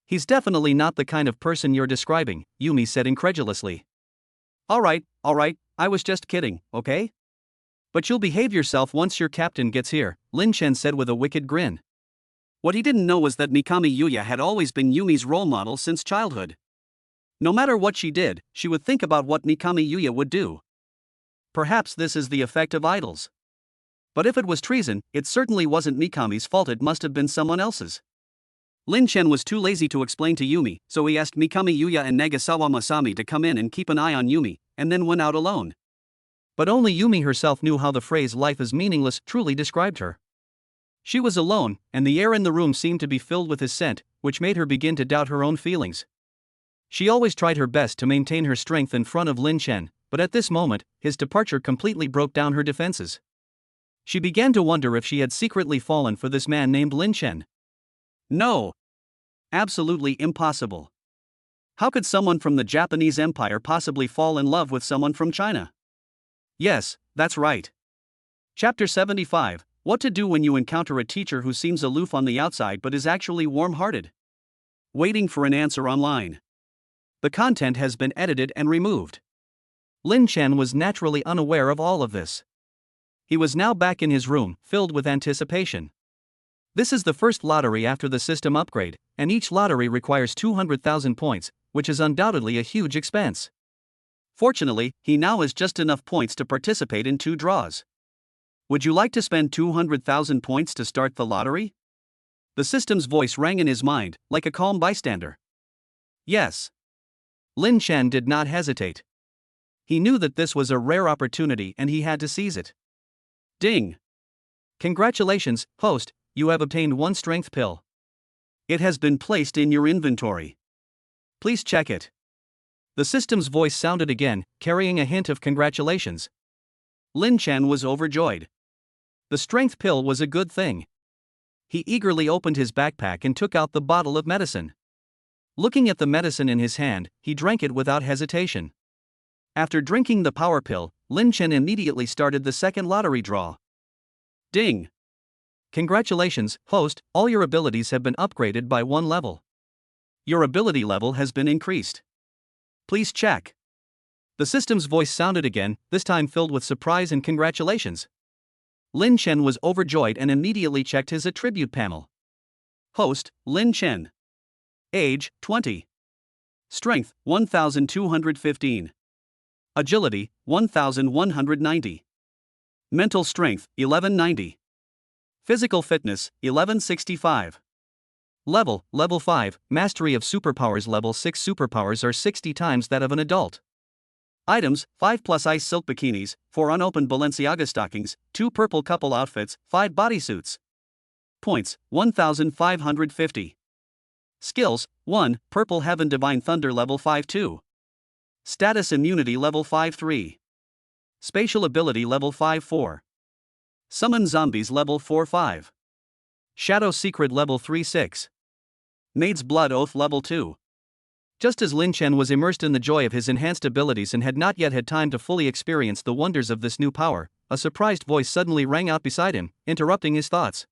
A: He's definitely not the kind of person you're describing, Yumi said incredulously. Alright, I was just kidding, okay? But you'll behave yourself once your captain gets here, Lin Chen said with a wicked grin. What he didn't know was that Mikami Yuya had always been Yumi's role model since childhood. No matter what she did, she would think about what Mikami Yuya would do. Perhaps this is the effect of idols. But if it was treason, it certainly wasn't Mikami's fault, it must have been someone else's. Lin Chen was too lazy to explain to Yumi, so he asked Mikami Yuya and Nagasawa Masami to come in and keep an eye on Yumi, and then went out alone. But only Yumi herself knew how the phrase "life is meaningless" truly described her. She was alone, and the air in the room seemed to be filled with his scent, which made her begin to doubt her own feelings. She always tried her best to maintain her strength in front of Lin Chen, but at this moment, his departure completely broke down her defenses. She began to wonder if she had secretly fallen for this man named Lin Chen. No. Absolutely impossible. How could someone from the Japanese Empire possibly fall in love with someone from China? Yes, that's right. Chapter 75, What to do when you encounter a teacher who seems aloof on the outside but is actually warm-hearted. Waiting for an answer online. The content has been edited and removed. Lin Chen was naturally unaware of all of this. He was now back in his room, filled with anticipation. This is the first lottery after the system upgrade, and each lottery requires 200,000 points, which is undoubtedly a huge expense. Fortunately, he now has just enough points to participate in 2 draws. Would you like to spend 200,000 points to start the lottery? The system's voice rang in his mind, like a calm bystander. Yes. Lin Chen did not hesitate. He knew that this was a rare opportunity and he had to seize it. Ding! Congratulations, host, you have obtained 1 strength pill. It has been placed in your inventory. Please check it. The system's voice sounded again, carrying a hint of congratulations. Lin Chen was overjoyed. The strength pill was a good thing. He eagerly opened his backpack and took out the bottle of medicine. Looking at the medicine in his hand, he drank it without hesitation. After drinking the power pill, Lin Chen immediately started the second lottery draw. Ding! Congratulations, host, all your abilities have been upgraded by 1 level. Your ability level has been increased. Please check. The system's voice sounded again, this time filled with surprise and congratulations. Lin Chen was overjoyed and immediately checked his attribute panel. Host, Lin Chen. Age, 20. Strength, 1215. Agility, 1190. Mental strength, 1190. Physical fitness, 1165. Level 5, Mastery of Superpowers. Level 6 superpowers are 60 times that of an adult. Items, 5 plus ice silk bikinis, 4 unopened Balenciaga stockings, 2 purple couple outfits, 5 bodysuits. Points, 1550. Skills, 1, Purple Heaven Divine Thunder level 5-2. Status Immunity level 5-3. Spatial Ability level 5-4. Summon Zombies Level 4-5. Shadow Secret Level 3-6. Maid's Blood Oath Level 2. Just as Lin Chen was immersed in the joy of his enhanced abilities and had not yet had time to fully experience the wonders of this new power, a surprised voice suddenly rang out beside him, interrupting his thoughts.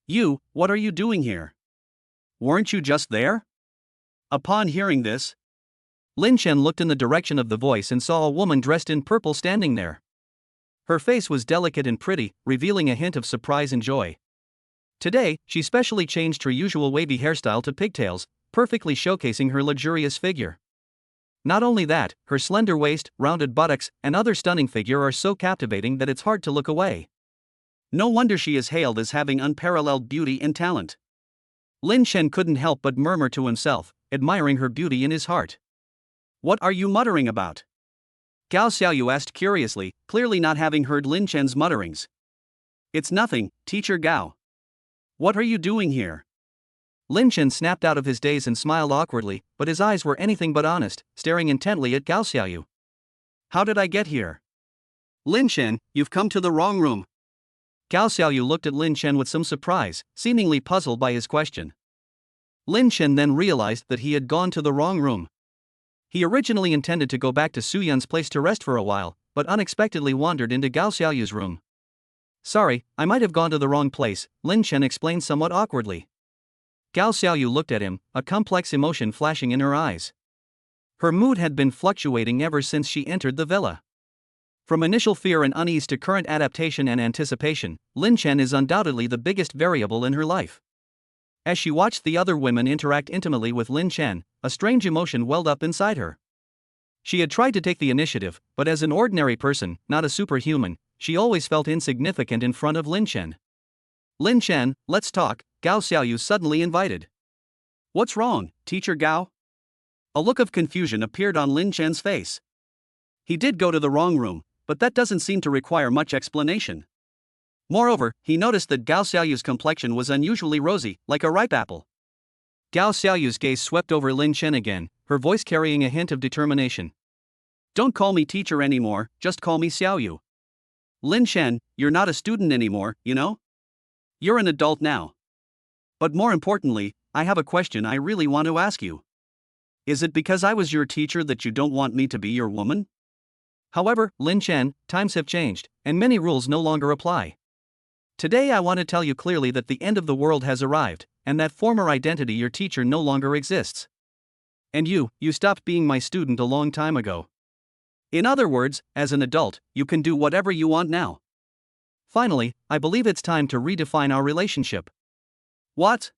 A: "You, what are you doing here? Weren't you just there?" Upon hearing this, Lin Chen looked in the direction of the voice and saw a woman dressed in purple standing there. Her face was delicate and pretty, revealing a hint of surprise and joy. Today, she specially changed her usual wavy hairstyle to pigtails, perfectly showcasing her luxurious figure. Not only that, her slender waist, rounded buttocks, and other stunning figure are so captivating that it's hard to look away. No wonder she is hailed as having unparalleled beauty and talent. Lin Chen couldn't help but murmur to himself, admiring her beauty in his heart. "What are you muttering about?" Gao Xiaoyu asked curiously, clearly not having heard Lin Chen's mutterings. "It's nothing, Teacher Gao. What are you doing here?" Lin Chen snapped out of his daze and smiled awkwardly, but his eyes were anything but honest, staring intently at Gao Xiaoyu. "How did I get here?" "Lin Chen, you've come to the wrong room." Gao Xiaoyu looked at Lin Chen with some surprise, seemingly puzzled by his question. Lin Chen then realized that he had gone to the wrong room. He originally intended to go back to Su Yun's place to rest for a while, but unexpectedly wandered into Gao Xiaoyu's room. "Sorry, I might have gone to the wrong place," Lin Chen explained somewhat awkwardly. Gao Xiaoyu looked at him, a complex emotion flashing in her eyes. Her mood had been fluctuating ever since she entered the villa. From initial fear and unease to current adaptation and anticipation, Lin Chen is undoubtedly the biggest variable in her life. As she watched the other women interact intimately with Lin Chen, a strange emotion welled up inside her. She had tried to take the initiative, but as an ordinary person, not a superhuman, she always felt insignificant in front of Lin Chen. "Lin Chen, let's talk," Gao Xiaoyu suddenly invited. "What's wrong, Teacher Gao?" A look of confusion appeared on Lin Chen's face. He did go to the wrong room, but that doesn't seem to require much explanation. Moreover, he noticed that Gao Xiaoyu's complexion was unusually rosy, like a ripe apple. Gao Xiaoyu's gaze swept over Lin Chen again, her voice carrying a hint of determination. "Don't call me teacher anymore, just call me Xiaoyu. Lin Chen, you're not a student anymore, you know? You're an adult now. But more importantly, I have a question I really want to ask you. Is it because I was your teacher that you don't want me to be your woman?" However, Lin Chen, times have changed, and many rules no longer apply. Today I want to tell you clearly that the end of the world has arrived, and that former identity your teacher no longer exists. And you stopped being my student a long time ago. In other words, as an adult, you can do whatever you want now. Finally, I believe it's time to redefine our relationship. What?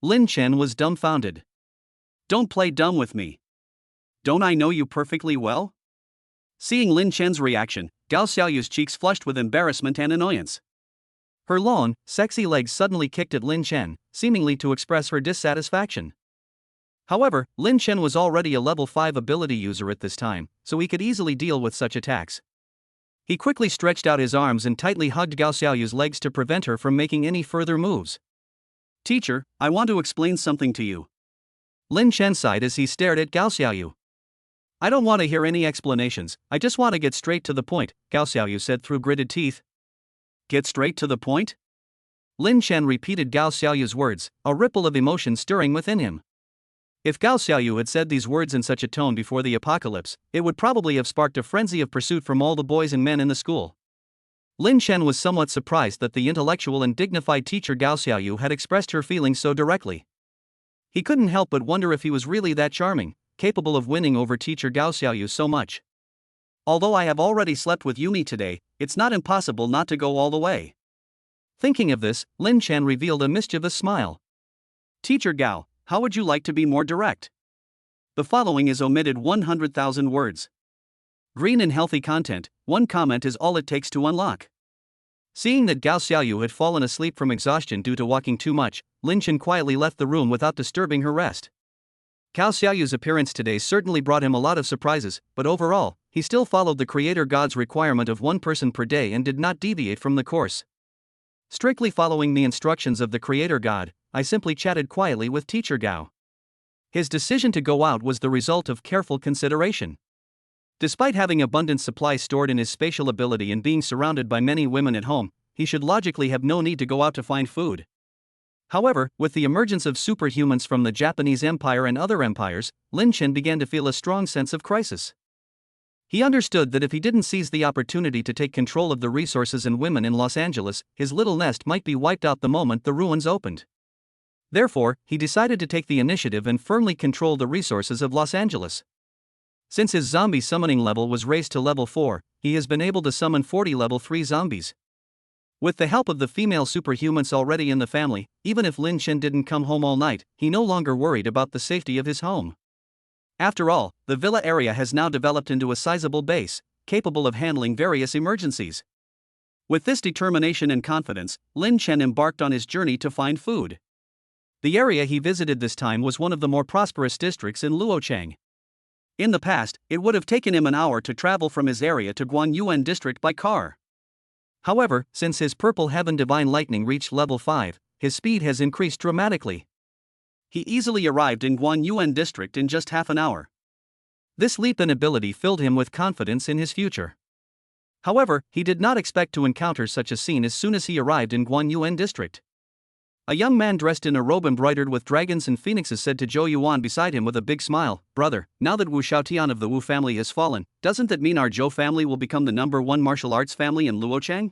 A: Lin Chen was dumbfounded. Don't play dumb with me. Don't I know you perfectly well? Seeing Lin Chen's reaction, Gao Xiaoyu's cheeks flushed with embarrassment and annoyance. Her long, sexy legs suddenly kicked at Lin Chen, seemingly to express her dissatisfaction. However, Lin Chen was already a level 5 ability user at this time, so he could easily deal with such attacks. He quickly stretched out his arms and tightly hugged Gao Xiaoyu's legs to prevent her from making any further moves. "Teacher, I want to explain something to you." Lin Chen sighed as he stared at Gao Xiaoyu. "I don't want to hear any explanations, I just want to get straight to the point," Gao Xiaoyu said through gritted teeth. "Get straight to the point?" Lin Chen repeated Gao Xiaoyu's words, a ripple of emotion stirring within him. If Gao Xiaoyu had said these words in such a tone before the apocalypse, it would probably have sparked a frenzy of pursuit from all the boys and men in the school. Lin Chen was somewhat surprised that the intellectual and dignified teacher Gao Xiaoyu had expressed her feelings so directly. He couldn't help but wonder if he was really that charming, capable of winning over teacher Gao Xiaoyu so much. "Although I have already slept with Yumi today, it's not impossible not to go all the way." Thinking of this, Lin Chen revealed a mischievous smile. "Teacher Gao, how would you like to be more direct? The following is omitted 100,000 words. Green and healthy content, one comment is all it takes to unlock." Seeing that Gao Xiaoyu had fallen asleep from exhaustion due to walking too much, Lin Chen quietly left the room without disturbing her rest. Gao Xiaoyu's appearance today certainly brought him a lot of surprises, but overall, he still followed the Creator God's requirement of one person per day and did not deviate from the course. Strictly following the instructions of the Creator God, I simply chatted quietly with Teacher Gao. His decision to go out was the result of careful consideration. Despite having abundant supplies stored in his spatial ability and being surrounded by many women at home, he should logically have no need to go out to find food. However, with the emergence of superhumans from the Japanese Empire and other empires, Lin Chen began to feel a strong sense of crisis. He understood that if he didn't seize the opportunity to take control of the resources and women in Los Angeles, his little nest might be wiped out the moment the ruins opened. Therefore, he decided to take the initiative and firmly control the resources of Los Angeles. Since his zombie summoning level was raised to level 4, he has been able to summon 40 level 3 zombies. With the help of the female superhumans already in the family, even if Lin Chen didn't come home all night, he no longer worried about the safety of his home. After all, the villa area has now developed into a sizable base, capable of handling various emergencies. With this determination and confidence, Lin Chen embarked on his journey to find food. The area he visited this time was one of the more prosperous districts in Luochang. In the past, it would have taken him an hour to travel from his area to Guanyuan district by car. However, since his Purple Heaven Divine Lightning reached level 5, his speed has increased dramatically. He easily arrived in Guanyuan district in just half an hour. This leap in ability filled him with confidence in his future. However, he did not expect to encounter such a scene as soon as he arrived in Guanyuan district. A young man dressed in a robe embroidered with dragons and phoenixes said to Zhou Yuan beside him with a big smile, "Brother, now that Wu Xiaotian of the Wu family has fallen, doesn't that mean our Zhou family will become the #1 martial arts family in Luochang?"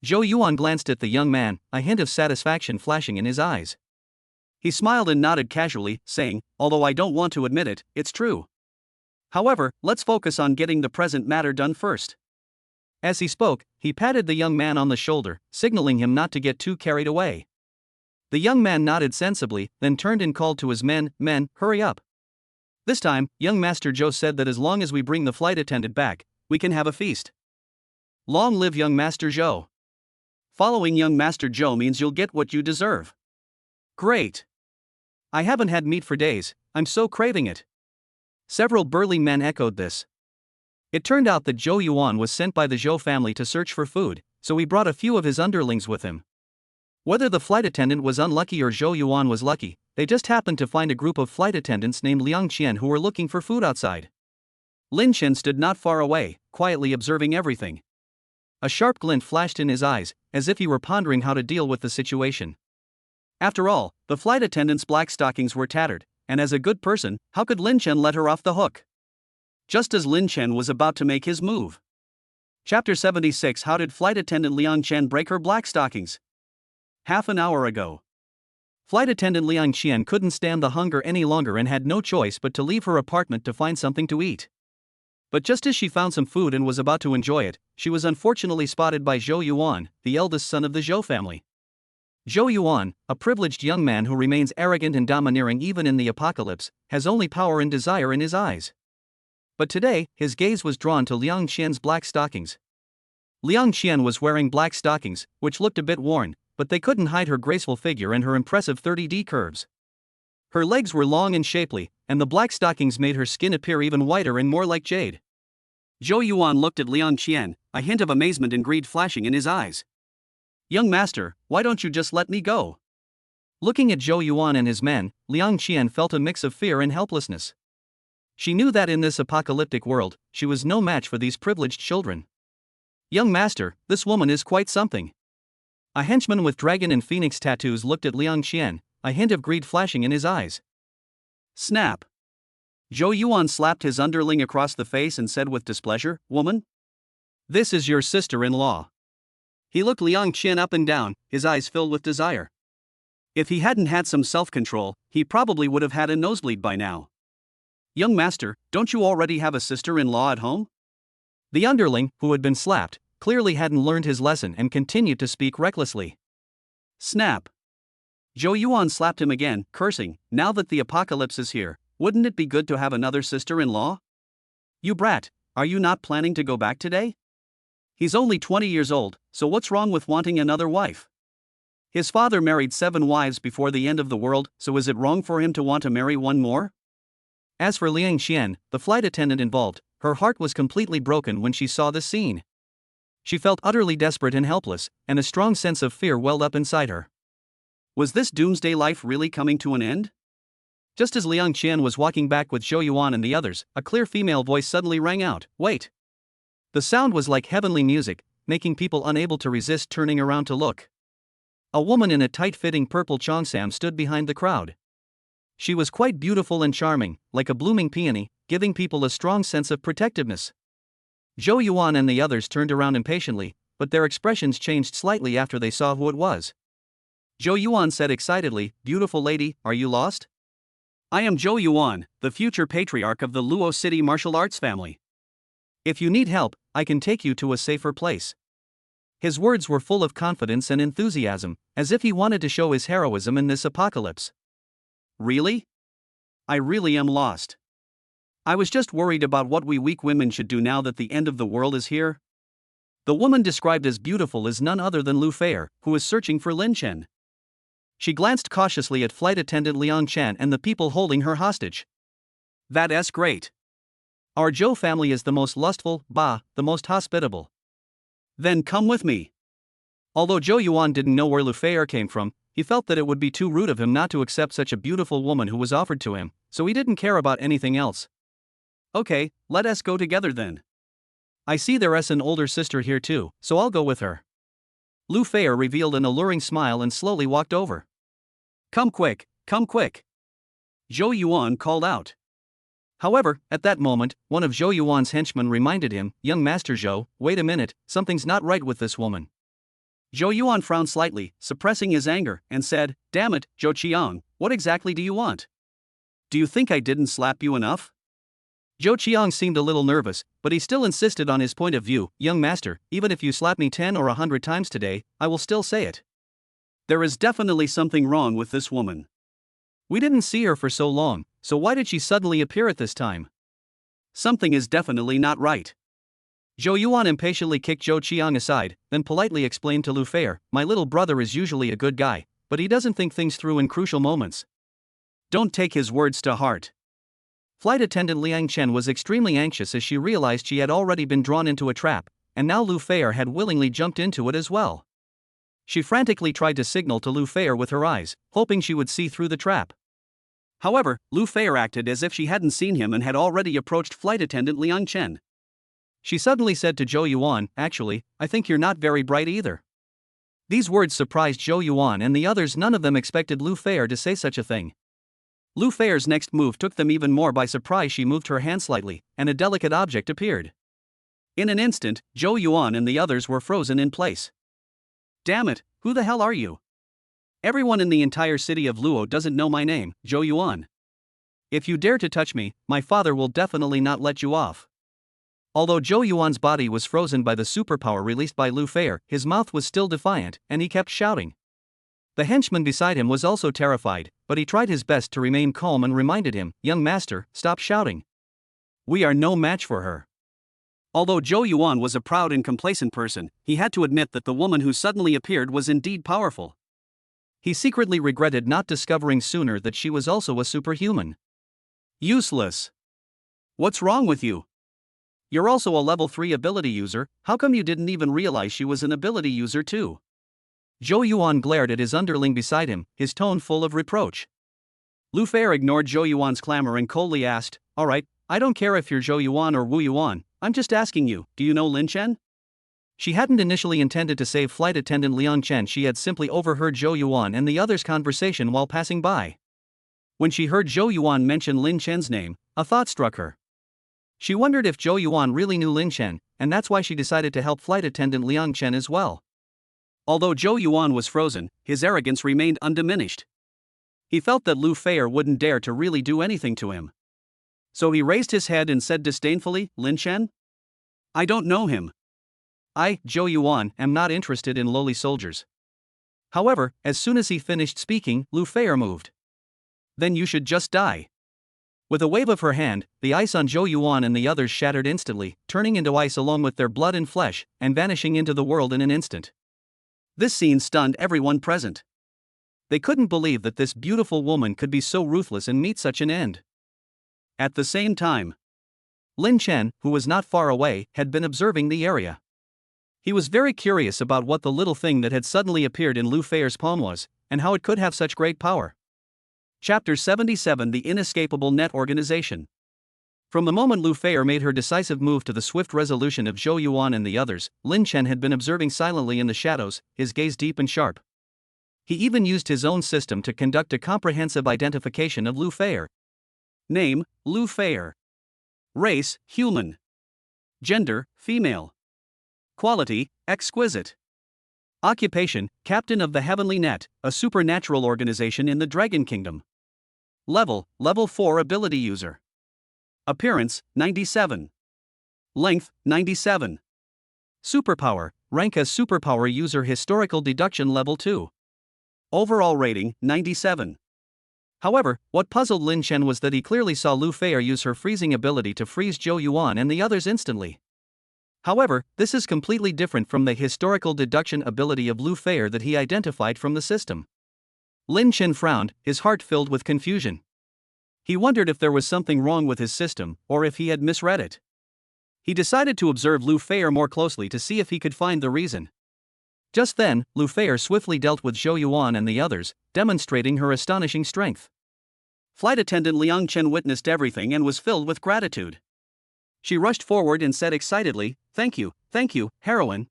A: Zhou Yuan glanced at the young man, a hint of satisfaction flashing in his eyes. He smiled and nodded casually, saying, "Although I don't want to admit it, it's true. However, let's focus on getting the present matter done first." As he spoke, he patted the young man on the shoulder, signaling him not to get too carried away. The young man nodded sensibly, then turned and called to his men, "Men, hurry up." This time, young Master Zhou said that as long as we bring the flight attendant back, we can have a feast. Long live young Master Zhou. Following young Master Zhou means you'll get what you deserve. Great. I haven't had meat for days, I'm so craving it. Several burly men echoed this. It turned out that Zhou Yuan was sent by the Zhou family to search for food, so he brought a few of his underlings with him. Whether the flight attendant was unlucky or Zhou Yuan was lucky, they just happened to find a group of flight attendants named Liang Qian who were looking for food outside. Lin Chen stood not far away, quietly observing everything. A sharp glint flashed in his eyes, as if he were pondering how to deal with the situation. After all, the flight attendant's black stockings were tattered, and as a good person, how could Lin Chen let her off the hook? Just as Lin Chen was about to make his move. Chapter 76. How did flight attendant Liang Qian break her black stockings? Half an hour ago. Flight attendant Liang Qian couldn't stand the hunger any longer and had no choice but to leave her apartment to find something to eat. But just as she found some food and was about to enjoy it, she was unfortunately spotted by Zhou Yuan, the eldest son of the Zhou family. Zhou Yuan, a privileged young man who remains arrogant and domineering even in the apocalypse, has only power and desire in his eyes. But today, his gaze was drawn to Liang Qian's black stockings. Liang Qian was wearing black stockings, which looked a bit worn, but they couldn't hide her graceful figure and her impressive 30D curves. Her legs were long and shapely, and the black stockings made her skin appear even whiter and more like jade. Zhou Yuan looked at Liang Qian, a hint of amazement and greed flashing in his eyes. "Young master, why don't you just let me go?" Looking at Zhou Yuan and his men, Liang Qian felt a mix of fear and helplessness. She knew that in this apocalyptic world, she was no match for these privileged children. "Young master, this woman is quite something." A henchman with dragon and phoenix tattoos looked at Liang Qian, a hint of greed flashing in his eyes. Snap. Zhou Yuan slapped his underling across the face and said with displeasure, "Woman? This is your sister-in-law." He looked Liang Qian up and down, his eyes filled with desire. If he hadn't had some self-control, he probably would have had a nosebleed by now. "Young master, don't you already have a sister-in-law at home?" The underling, who had been slapped, clearly hadn't learned his lesson and continued to speak recklessly. Snap. Zhou Yuan slapped him again, cursing, "Now that the apocalypse is here, wouldn't it be good to have another sister-in-law? You brat, are you not planning to go back today? He's only 20 years old, so what's wrong with wanting another wife? His father married 7 wives before the end of the world, so is it wrong for him to want to marry one more?" As for Liang Qian, the flight attendant involved, her heart was completely broken when she saw this scene. She felt utterly desperate and helpless, and a strong sense of fear welled up inside her. Was this doomsday life really coming to an end? Just as Liang Qian was walking back with Zhou Yuan and the others, a clear female voice suddenly rang out, "Wait!" The sound was like heavenly music, making people unable to resist turning around to look. A woman in a tight-fitting purple cheongsam stood behind the crowd. She was quite beautiful and charming, like a blooming peony, giving people a strong sense of protectiveness. Zhou Yuan and the others turned around impatiently, but their expressions changed slightly after they saw who it was. Zhou Yuan said excitedly, "Beautiful lady, are you lost? I am Zhou Yuan, the future patriarch of the Luo City martial arts family. If you need help, I can take you to a safer place." His words were full of confidence and enthusiasm, as if he wanted to show his heroism in this apocalypse. Really? I really am lost. I was just worried about what we weak women should do now that the end of the world is here. The woman described as beautiful is none other than Lu Feier, who is searching for Lin Chen. She glanced cautiously at flight attendant Liang Chen and the people holding her hostage. That's great. Our Zhou family is the most lustful, the most hospitable. Then come with me. Although Zhou Yuan didn't know where Lu Feier came from, he felt that it would be too rude of him not to accept such a beautiful woman who was offered to him, so he didn't care about anything else. Okay, let us go together then. I see there's an older sister here too, so I'll go with her. Lu Feier revealed an alluring smile and slowly walked over. Come quick, come quick. Zhou Yuan called out. However, at that moment, one of Zhou Yuan's henchmen reminded him, "Young Master Zhou, wait a minute, something's not right with this woman." Zhou Yuan frowned slightly, suppressing his anger, and said, "Damn it, Zhou Qiang, what exactly do you want? Do you think I didn't slap you enough?" Zhou Qiang seemed a little nervous, but he still insisted on his point of view. "Young master, even if you slap me 10 or 100 times today, I will still say it. There is definitely something wrong with this woman. We didn't see her for so long, so why did she suddenly appear at this time? Something is definitely not right." Zhou Yuan impatiently kicked Zhou Qiang aside, then politely explained to Lu Feier, "My little brother is usually a good guy, but he doesn't think things through in crucial moments. Don't take his words to heart." Flight attendant Liang Chen was extremely anxious as she realized she had already been drawn into a trap, and now Lu Feier had willingly jumped into it as well. She frantically tried to signal to Lu Feier with her eyes, hoping she would see through the trap. However, Lu Feier acted as if she hadn't seen him and had already approached flight attendant Liang Chen. She suddenly said to Zhou Yuan, "Actually, I think you're not very bright either." These words surprised Zhou Yuan and the others. None of them expected Lu Feier to say such a thing. Lu Feier's next move took them even more by surprise. She moved her hand slightly, and a delicate object appeared. In an instant, Zhou Yuan and the others were frozen in place. "Damn it, who the hell are you? Everyone in the entire city of Luo doesn't know my name, Zhou Yuan. If you dare to touch me, my father will definitely not let you off." Although Zhou Yuan's body was frozen by the superpower released by Lu Feier, his mouth was still defiant, and he kept shouting. The henchman beside him was also terrified, but he tried his best to remain calm and reminded him, "Young master, stop shouting. We are no match for her." Although Zhou Yuan was a proud and complacent person, he had to admit that the woman who suddenly appeared was indeed powerful. He secretly regretted not discovering sooner that she was also a superhuman. Useless. What's wrong with you? You're also a level 3 ability user, how come you didn't even realize she was an ability user too? Zhou Yuan glared at his underling beside him, his tone full of reproach. Lu Feier ignored Zhou Yuan's clamor and coldly asked, "Alright, I don't care if you're Zhou Yuan or Wu Yuan, I'm just asking you, do you know Lin Chen?" She hadn't initially intended to save flight attendant Liang Chen. She had simply overheard Zhou Yuan and the others' conversation while passing by. When she heard Zhou Yuan mention Lin Chen's name, a thought struck her. She wondered if Zhou Yuan really knew Lin Chen, and that's why she decided to help flight attendant Liang Chen as well. Although Zhou Yuan was frozen, his arrogance remained undiminished. He felt that Lu Feier wouldn't dare to really do anything to him. So he raised his head and said disdainfully, "Lin Chen? I don't know him. I, Zhou Yuan, am not interested in lowly soldiers." However, as soon as he finished speaking, Lu Feier moved. "Then you should just die." With a wave of her hand, the ice on Zhou Yuan and the others shattered instantly, turning into ice along with their blood and flesh, and vanishing into the world in an instant. This scene stunned everyone present. They couldn't believe that this beautiful woman could be so ruthless and meet such an end. At the same time, Lin Chen, who was not far away, had been observing the area. He was very curious about what the little thing that had suddenly appeared in Lu Feier's palm was, and how it could have such great power. Chapter 77: The Inescapable Net Organization. From the moment Lu Feier made her decisive move to the swift resolution of Zhou Yuan and the others, Lin Chen had been observing silently in the shadows, his gaze deep and sharp. He even used his own system to conduct a comprehensive identification of Lu Feier. Name, Lu Feier. Race, human. Gender, female. Quality, exquisite. Occupation, captain of the Heavenly Net, a supernatural organization in the Dragon Kingdom. Level 4 ability user. Appearance, 97. Length, 97. Superpower, rank as superpower user historical deduction level 2. Overall rating, 97. However, what puzzled Lin Chen was that he clearly saw Lu Feier use her freezing ability to freeze Zhou Yuan and the others instantly. However, this is completely different from the historical deduction ability of Lu Feier that he identified from the system. Lin Chen frowned, his heart filled with confusion. He wondered if there was something wrong with his system, or if he had misread it. He decided to observe Lu Feier more closely to see if he could find the reason. Just then, Lu Feier swiftly dealt with Zhou Yuan and the others, demonstrating her astonishing strength. Flight attendant Liang Chen witnessed everything and was filled with gratitude. She rushed forward and said excitedly, thank you, heroine.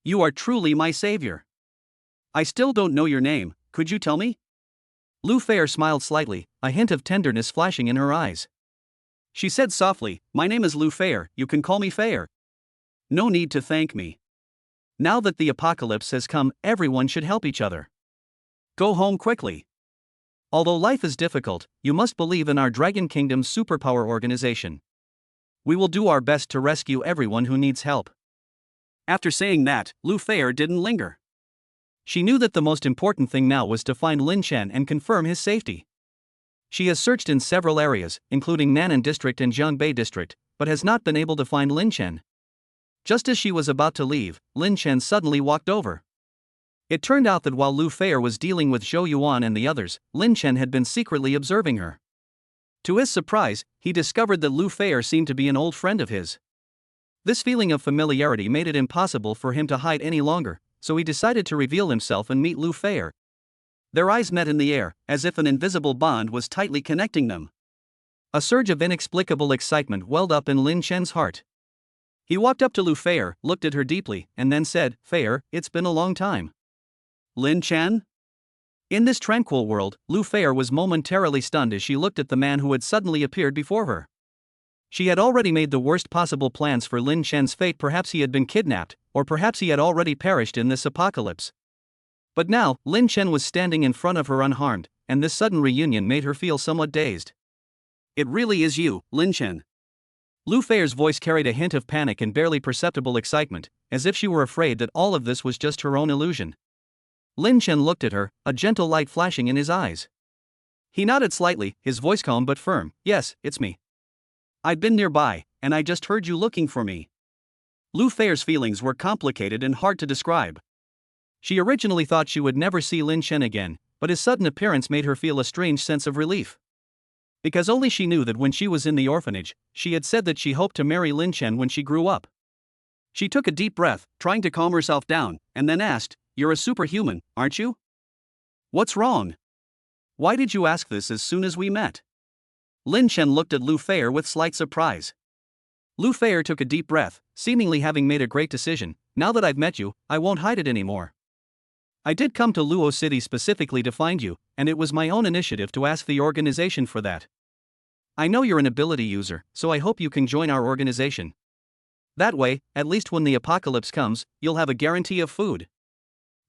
A: You are truly my savior. I still don't know your name, could you tell me? Lu Feier smiled slightly, a hint of tenderness flashing in her eyes. She said softly, my name is Lu Feier, you can call me Feier. No need to thank me. Now that the apocalypse has come, everyone should help each other. Go home quickly. Although life is difficult, you must believe in our Dragon Kingdom's superpower organization. We will do our best to rescue everyone who needs help. After saying that, Lu Feier didn't linger. She knew that the most important thing now was to find Lin Chen and confirm his safety. She has searched in several areas, including Nan'an District and Jiangbei District, but has not been able to find Lin Chen. Just as she was about to leave, Lin Chen suddenly walked over. It turned out that while Lu Feier was dealing with Zhou Yuan and the others, Lin Chen had been secretly observing her. To his surprise, he discovered that Lu Feier seemed to be an old friend of his. This feeling of familiarity made it impossible for him to hide any longer, so he decided to reveal himself and meet Lu Feier. Their eyes met in the air, as if an invisible bond was tightly connecting them. A surge of inexplicable excitement welled up in Lin Chen's heart. He walked up to Lu Feier, looked at her deeply, and then said, Feier, it's been a long time. Lin Chen? In this tranquil world, Lu Feier was momentarily stunned as she looked at the man who had suddenly appeared before her. She had already made the worst possible plans for Lin Chen's fate. Perhaps he had been kidnapped, or perhaps he had already perished in this apocalypse. But now, Lin Chen was standing in front of her unharmed, and this sudden reunion made her feel somewhat dazed. It really is you, Lin Chen. Lu Feier's voice carried a hint of panic and barely perceptible excitement, as if she were afraid that all of this was just her own illusion. Lin Chen looked at her, a gentle light flashing in his eyes. He nodded slightly, his voice calm but firm. Yes, it's me. I'd been nearby, and I just heard you looking for me. Lu Feier's feelings were complicated and hard to describe. She originally thought she would never see Lin Chen again, but his sudden appearance made her feel a strange sense of relief. Because only she knew that when she was in the orphanage, she had said that she hoped to marry Lin Chen when she grew up. She took a deep breath, trying to calm herself down, and then asked, You're a superhuman, aren't you? What's wrong? Why did you ask this as soon as we met? Lin Chen looked at Lu Feier with slight surprise. Lu Feier took a deep breath, seemingly having made a great decision. Now that I've met you, I won't hide it anymore. I did come to Luo City specifically to find you, and it was my own initiative to ask the organization for that. I know you're an ability user, so I hope you can join our organization. That way, at least when the apocalypse comes, you'll have a guarantee of food.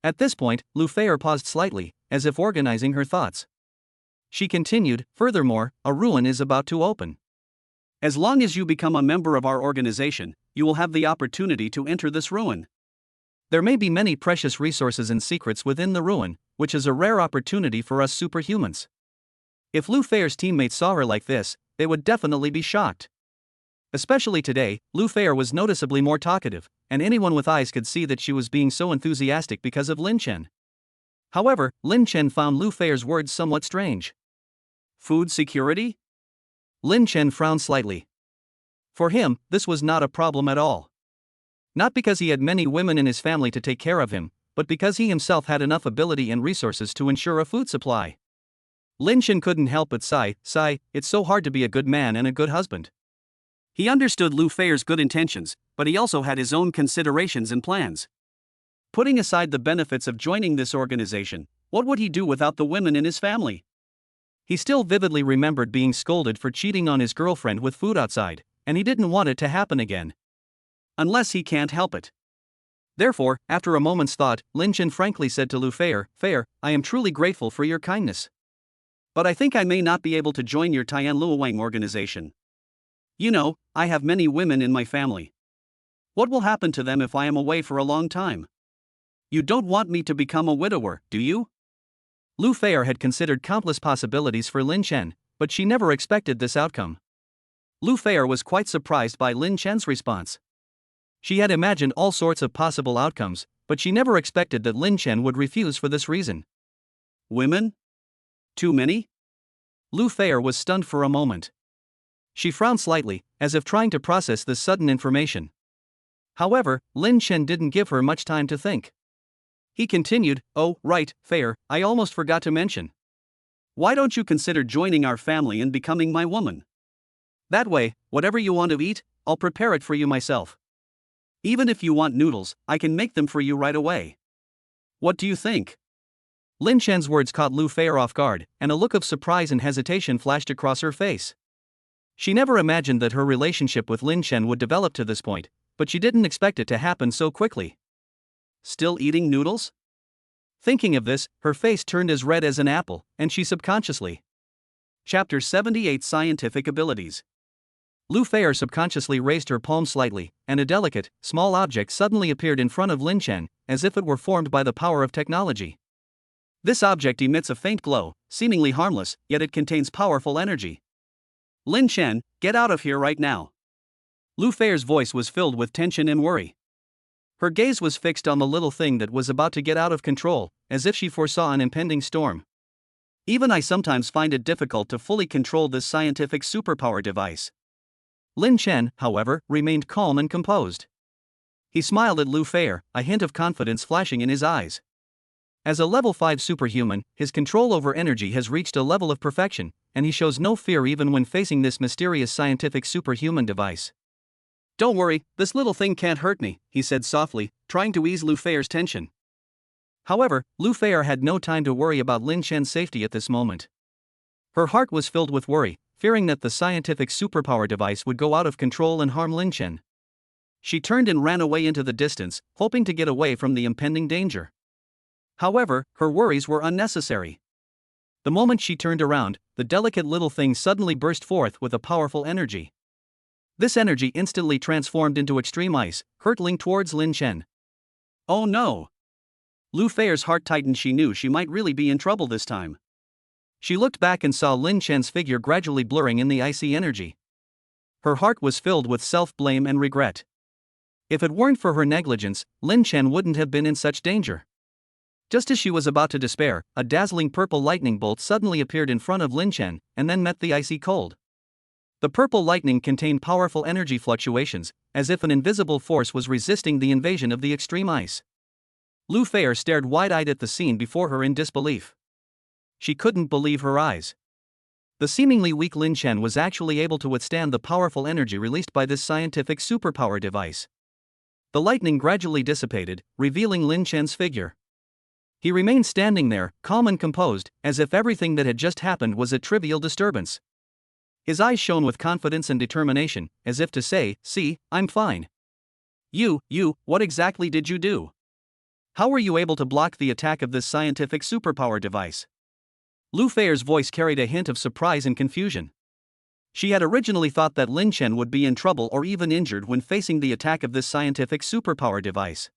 A: At this point, Lu Feier paused slightly, as if organizing her thoughts. She continued, Furthermore, a ruin is about to open. As long as you become a member of our organization, you will have the opportunity to enter this ruin. There may be many precious resources and secrets within the ruin, which is a rare opportunity for us superhumans. If Lu Feier's teammates saw her like this, they would definitely be shocked. Especially today, Lu Feier was noticeably more talkative, and anyone with eyes could see that she was being so enthusiastic because of Lin Chen. However, Lin Chen found Lu Feier's words somewhat strange. Food security? Lin Chen frowned slightly. For him, this was not a problem at all. Not because he had many women in his family to take care of him, but because he himself had enough ability and resources to ensure a food supply. Lin Chen couldn't help but sigh, it's so hard to be a good man and a good husband. He understood Lu Feier's good intentions, but he also had his own considerations and plans. Putting aside the benefits of joining this organization, what would he do without the women in his family? He still vividly remembered being scolded for cheating on his girlfriend with food outside, and he didn't want it to happen again. Unless he can't help it. Therefore, after a moment's thought, Lin Chen frankly said to Lu Feier, "Feier, I am truly grateful for your kindness. But I think I may not be able to join your Tian Luowang organization. You know, I have many women in my family. What will happen to them if I am away for a long time? You don't want me to become a widower, do you?" Lu Feier had considered countless possibilities for Lin Chen, but she never expected this outcome. Lu Feier was quite surprised by Lin Chen's response. She had imagined all sorts of possible outcomes, but she never expected that Lin Chen would refuse for this reason. Women? Too many? Lu Feier was stunned for a moment. She frowned slightly, as if trying to process this sudden information. However, Lin Chen didn't give her much time to think. He continued, "Oh, right, Feier, I almost forgot to mention. Why don't you consider joining our family and becoming my woman? That way, whatever you want to eat, I'll prepare it for you myself. Even if you want noodles, I can make them for you right away. What do you think?" Lin Chen's words caught Lu Feier off guard, and a look of surprise and hesitation flashed across her face. She never imagined that her relationship with Lin Chen would develop to this point, but she didn't expect it to happen so quickly. Still eating noodles? Thinking of this, her face turned as red as an apple, and she subconsciously. Chapter 78 Scientific Abilities. Lu Feier subconsciously raised her palm slightly, and a delicate, small object suddenly appeared in front of Lin Chen, as if it were formed by the power of technology. This object emits a faint glow, seemingly harmless, yet it contains powerful energy. "Lin Chen, get out of here right now." Lu Feier's voice was filled with tension and worry. Her gaze was fixed on the little thing that was about to get out of control, as if she foresaw an impending storm. "Even I sometimes find it difficult to fully control this scientific superpower device." Lin Chen, however, remained calm and composed. He smiled at Lu Feier, a hint of confidence flashing in his eyes. As a level 5 superhuman, his control over energy has reached a level of perfection, and he shows no fear even when facing this mysterious scientific superhuman device. "Don't worry, this little thing can't hurt me," he said softly, trying to ease Lu Feier's tension. However, Lu Feier had no time to worry about Lin Chen's safety at this moment. Her heart was filled with worry, fearing that the scientific superpower device would go out of control and harm Lin Chen. She turned and ran away into the distance, hoping to get away from the impending danger. However, her worries were unnecessary. The moment she turned around, the delicate little thing suddenly burst forth with a powerful energy. This energy instantly transformed into extreme ice, hurtling towards Lin Chen. Oh no! Lu Feier's heart tightened. She knew she might really be in trouble this time. She looked back and saw Lin Chen's figure gradually blurring in the icy energy. Her heart was filled with self-blame and regret. If it weren't for her negligence, Lin Chen wouldn't have been in such danger. Just as she was about to despair, a dazzling purple lightning bolt suddenly appeared in front of Lin Chen, and then met the icy cold. The purple lightning contained powerful energy fluctuations, as if an invisible force was resisting the invasion of the extreme ice. Lu Feier stared wide-eyed at the scene before her in disbelief. She couldn't believe her eyes. The seemingly weak Lin Chen was actually able to withstand the powerful energy released by this scientific superpower device. The lightning gradually dissipated, revealing Lin Chen's figure. He remained standing there, calm and composed, as if everything that had just happened was a trivial disturbance. His eyes shone with confidence and determination, as if to say, "See, I'm fine." You, what exactly did you do? How were you able to block the attack of this scientific superpower device?" Lu Feier's voice carried a hint of surprise and confusion. She had originally thought that Lin Chen would be in trouble or even injured when facing the attack of this scientific superpower device.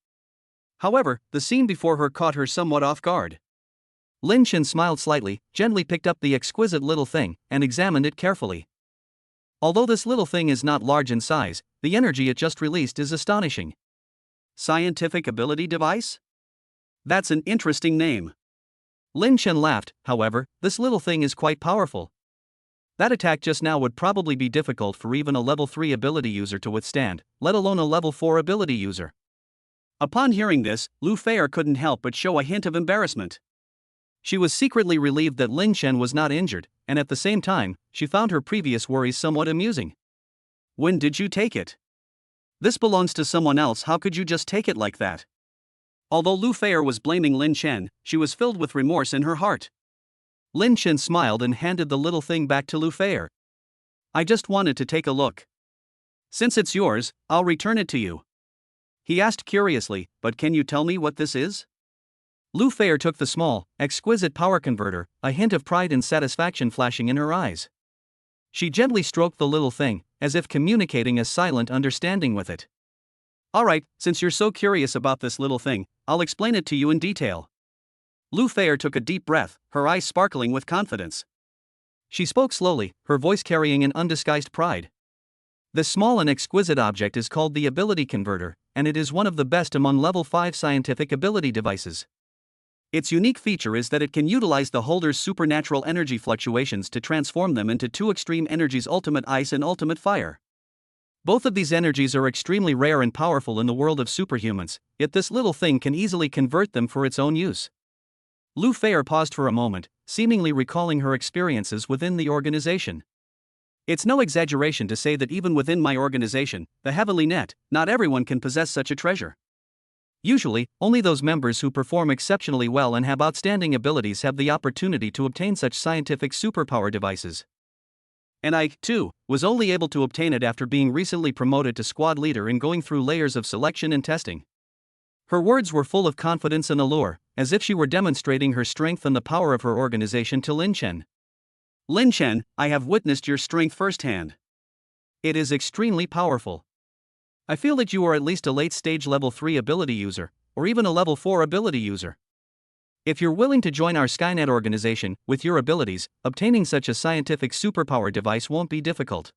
A: However, the scene before her caught her somewhat off guard. Lin Chen smiled slightly, gently picked up the exquisite little thing, and examined it carefully. Although this little thing is not large in size, the energy it just released is astonishing. Scientific ability device? That's an interesting name. Lin Chen laughed. However, this little thing is quite powerful. That attack just now would probably be difficult for even a level 3 ability user to withstand, let alone a level 4 ability user. Upon hearing this, Lu Feier couldn't help but show a hint of embarrassment. She was secretly relieved that Lin Chen was not injured, and at the same time, she found her previous worries somewhat amusing. When did you take it? This belongs to someone else, how could you just take it like that? Although Lu Feier was blaming Lin Chen, she was filled with remorse in her heart. Lin Chen smiled and handed the little thing back to Lu Feier. I just wanted to take a look. Since it's yours, I'll return it to you. He asked curiously, but can you tell me what this is? Lu Feier took the small, exquisite power converter, a hint of pride and satisfaction flashing in her eyes. She gently stroked the little thing, as if communicating a silent understanding with it. Alright, since you're so curious about this little thing, I'll explain it to you in detail. Lu Feier took a deep breath, her eyes sparkling with confidence. She spoke slowly, her voice carrying an undisguised pride. This small and exquisite object is called the Ability Converter, and it is one of the best among Level 5 scientific ability devices. Its unique feature is that it can utilize the holder's supernatural energy fluctuations to transform them into two extreme energies: ultimate ice and ultimate fire. Both of these energies are extremely rare and powerful in the world of superhumans, yet this little thing can easily convert them for its own use. Lu Feier paused for a moment, seemingly recalling her experiences within the organization. It's no exaggeration to say that even within my organization, the Heavenly Net, not everyone can possess such a treasure. Usually, only those members who perform exceptionally well and have outstanding abilities have the opportunity to obtain such scientific superpower devices. And I, too, was only able to obtain it after being recently promoted to squad leader and going through layers of selection and testing. Her words were full of confidence and allure, as if she were demonstrating her strength and the power of her organization to Lin Chen. Lin Chen, I have witnessed your strength firsthand. It is extremely powerful. I feel that you are at least a late-stage level 3 ability user, or even a level 4 ability user. If you're willing to join our Skynet organization, with your abilities, obtaining such a scientific superpower device won't be difficult.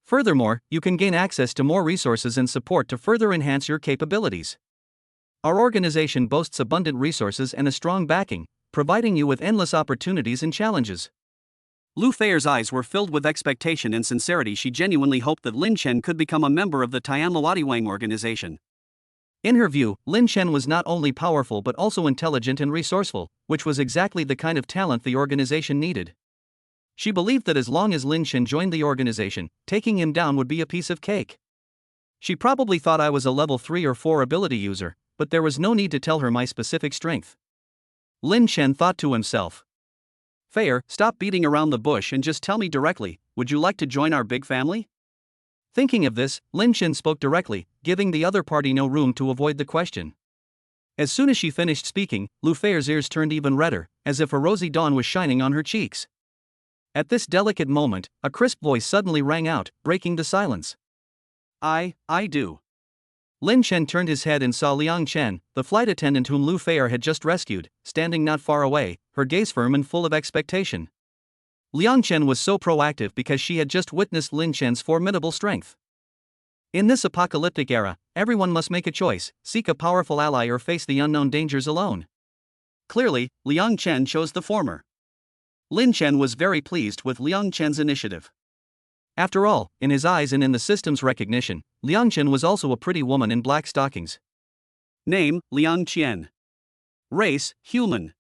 A: Furthermore, you can gain access to more resources and support to further enhance your capabilities. Our organization boasts abundant resources and a strong backing, providing you with endless opportunities and challenges. Lu Feier's eyes were filled with expectation and sincerity. She genuinely hoped that Lin Chen could become a member of the Tianluotiwang organization. In her view, Lin Chen was not only powerful but also intelligent and resourceful, which was exactly the kind of talent the organization needed. She believed that as long as Lin Chen joined the organization, taking him down would be a piece of cake. She probably thought I was a level 3 or 4 ability user, but there was no need to tell her my specific strength. Lin Chen thought to himself. Feier, stop beating around the bush and just tell me directly, would you like to join our big family? Thinking of this, Lin Chen spoke directly, giving the other party no room to avoid the question. As soon as she finished speaking, Lu Feier's ears turned even redder, as if a rosy dawn was shining on her cheeks. At this delicate moment, a crisp voice suddenly rang out, breaking the silence. I do. Lin Chen turned his head and saw Liang Chen, the flight attendant whom Lu Feier had just rescued, standing not far away, her gaze firm and full of expectation. Liang Chen was so proactive because she had just witnessed Lin Chen's formidable strength. In this apocalyptic era, everyone must make a choice, seek a powerful ally or face the unknown dangers alone. Clearly, Liang Chen chose the former. Lin Chen was very pleased with Liang Chen's initiative. After all, in his eyes and in the system's recognition, Liang Chen was also a pretty woman in black stockings. Name, Liang Chen. Race, human.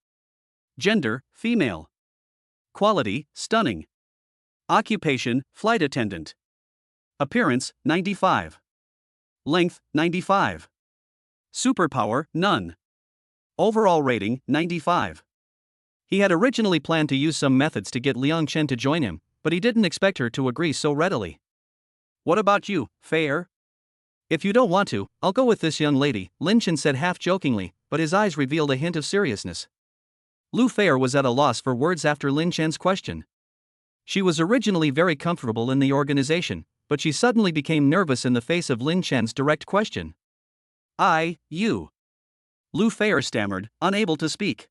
A: Gender, female. Quality, stunning. Occupation, flight attendant. Appearance, 95. Length, 95. Superpower, none. Overall rating, 95. He had originally planned to use some methods to get Liang Chen to join him, but he didn't expect her to agree so readily. What about you, Feier? If you don't want to, I'll go with this young lady, Lin Chen said half-jokingly, but his eyes revealed a hint of seriousness. Lu Feier was at a loss for words after Lin Chen's question. She was originally very comfortable in the organization, but she suddenly became nervous in the face of Lin Chen's direct question. You. Lu Feier stammered, unable to speak.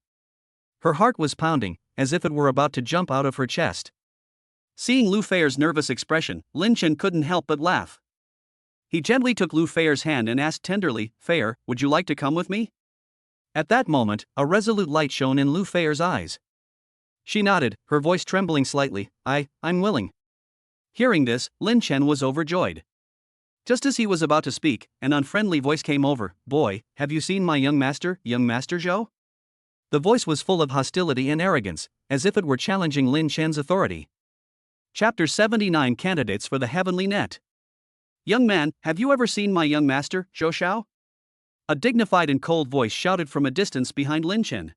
A: Her heart was pounding, as if it were about to jump out of her chest. Seeing Lu Feier's nervous expression, Lin Chen couldn't help but laugh. He gently took Lu Feier's hand and asked tenderly, Feier, would you like to come with me? At that moment, a resolute light shone in Lu Feier's eyes. She nodded, her voice trembling slightly, I'm willing. Hearing this, Lin Chen was overjoyed. Just as he was about to speak, an unfriendly voice came over, Boy, have you seen my young master Zhou? The voice was full of hostility and arrogance, as if it were challenging Lin Chen's authority. Chapter 79 Candidates for the Heavenly Net. "Young man, have you ever seen my young master, Zhou Xiao?" A dignified and cold voice shouted from a distance behind Lin Chen.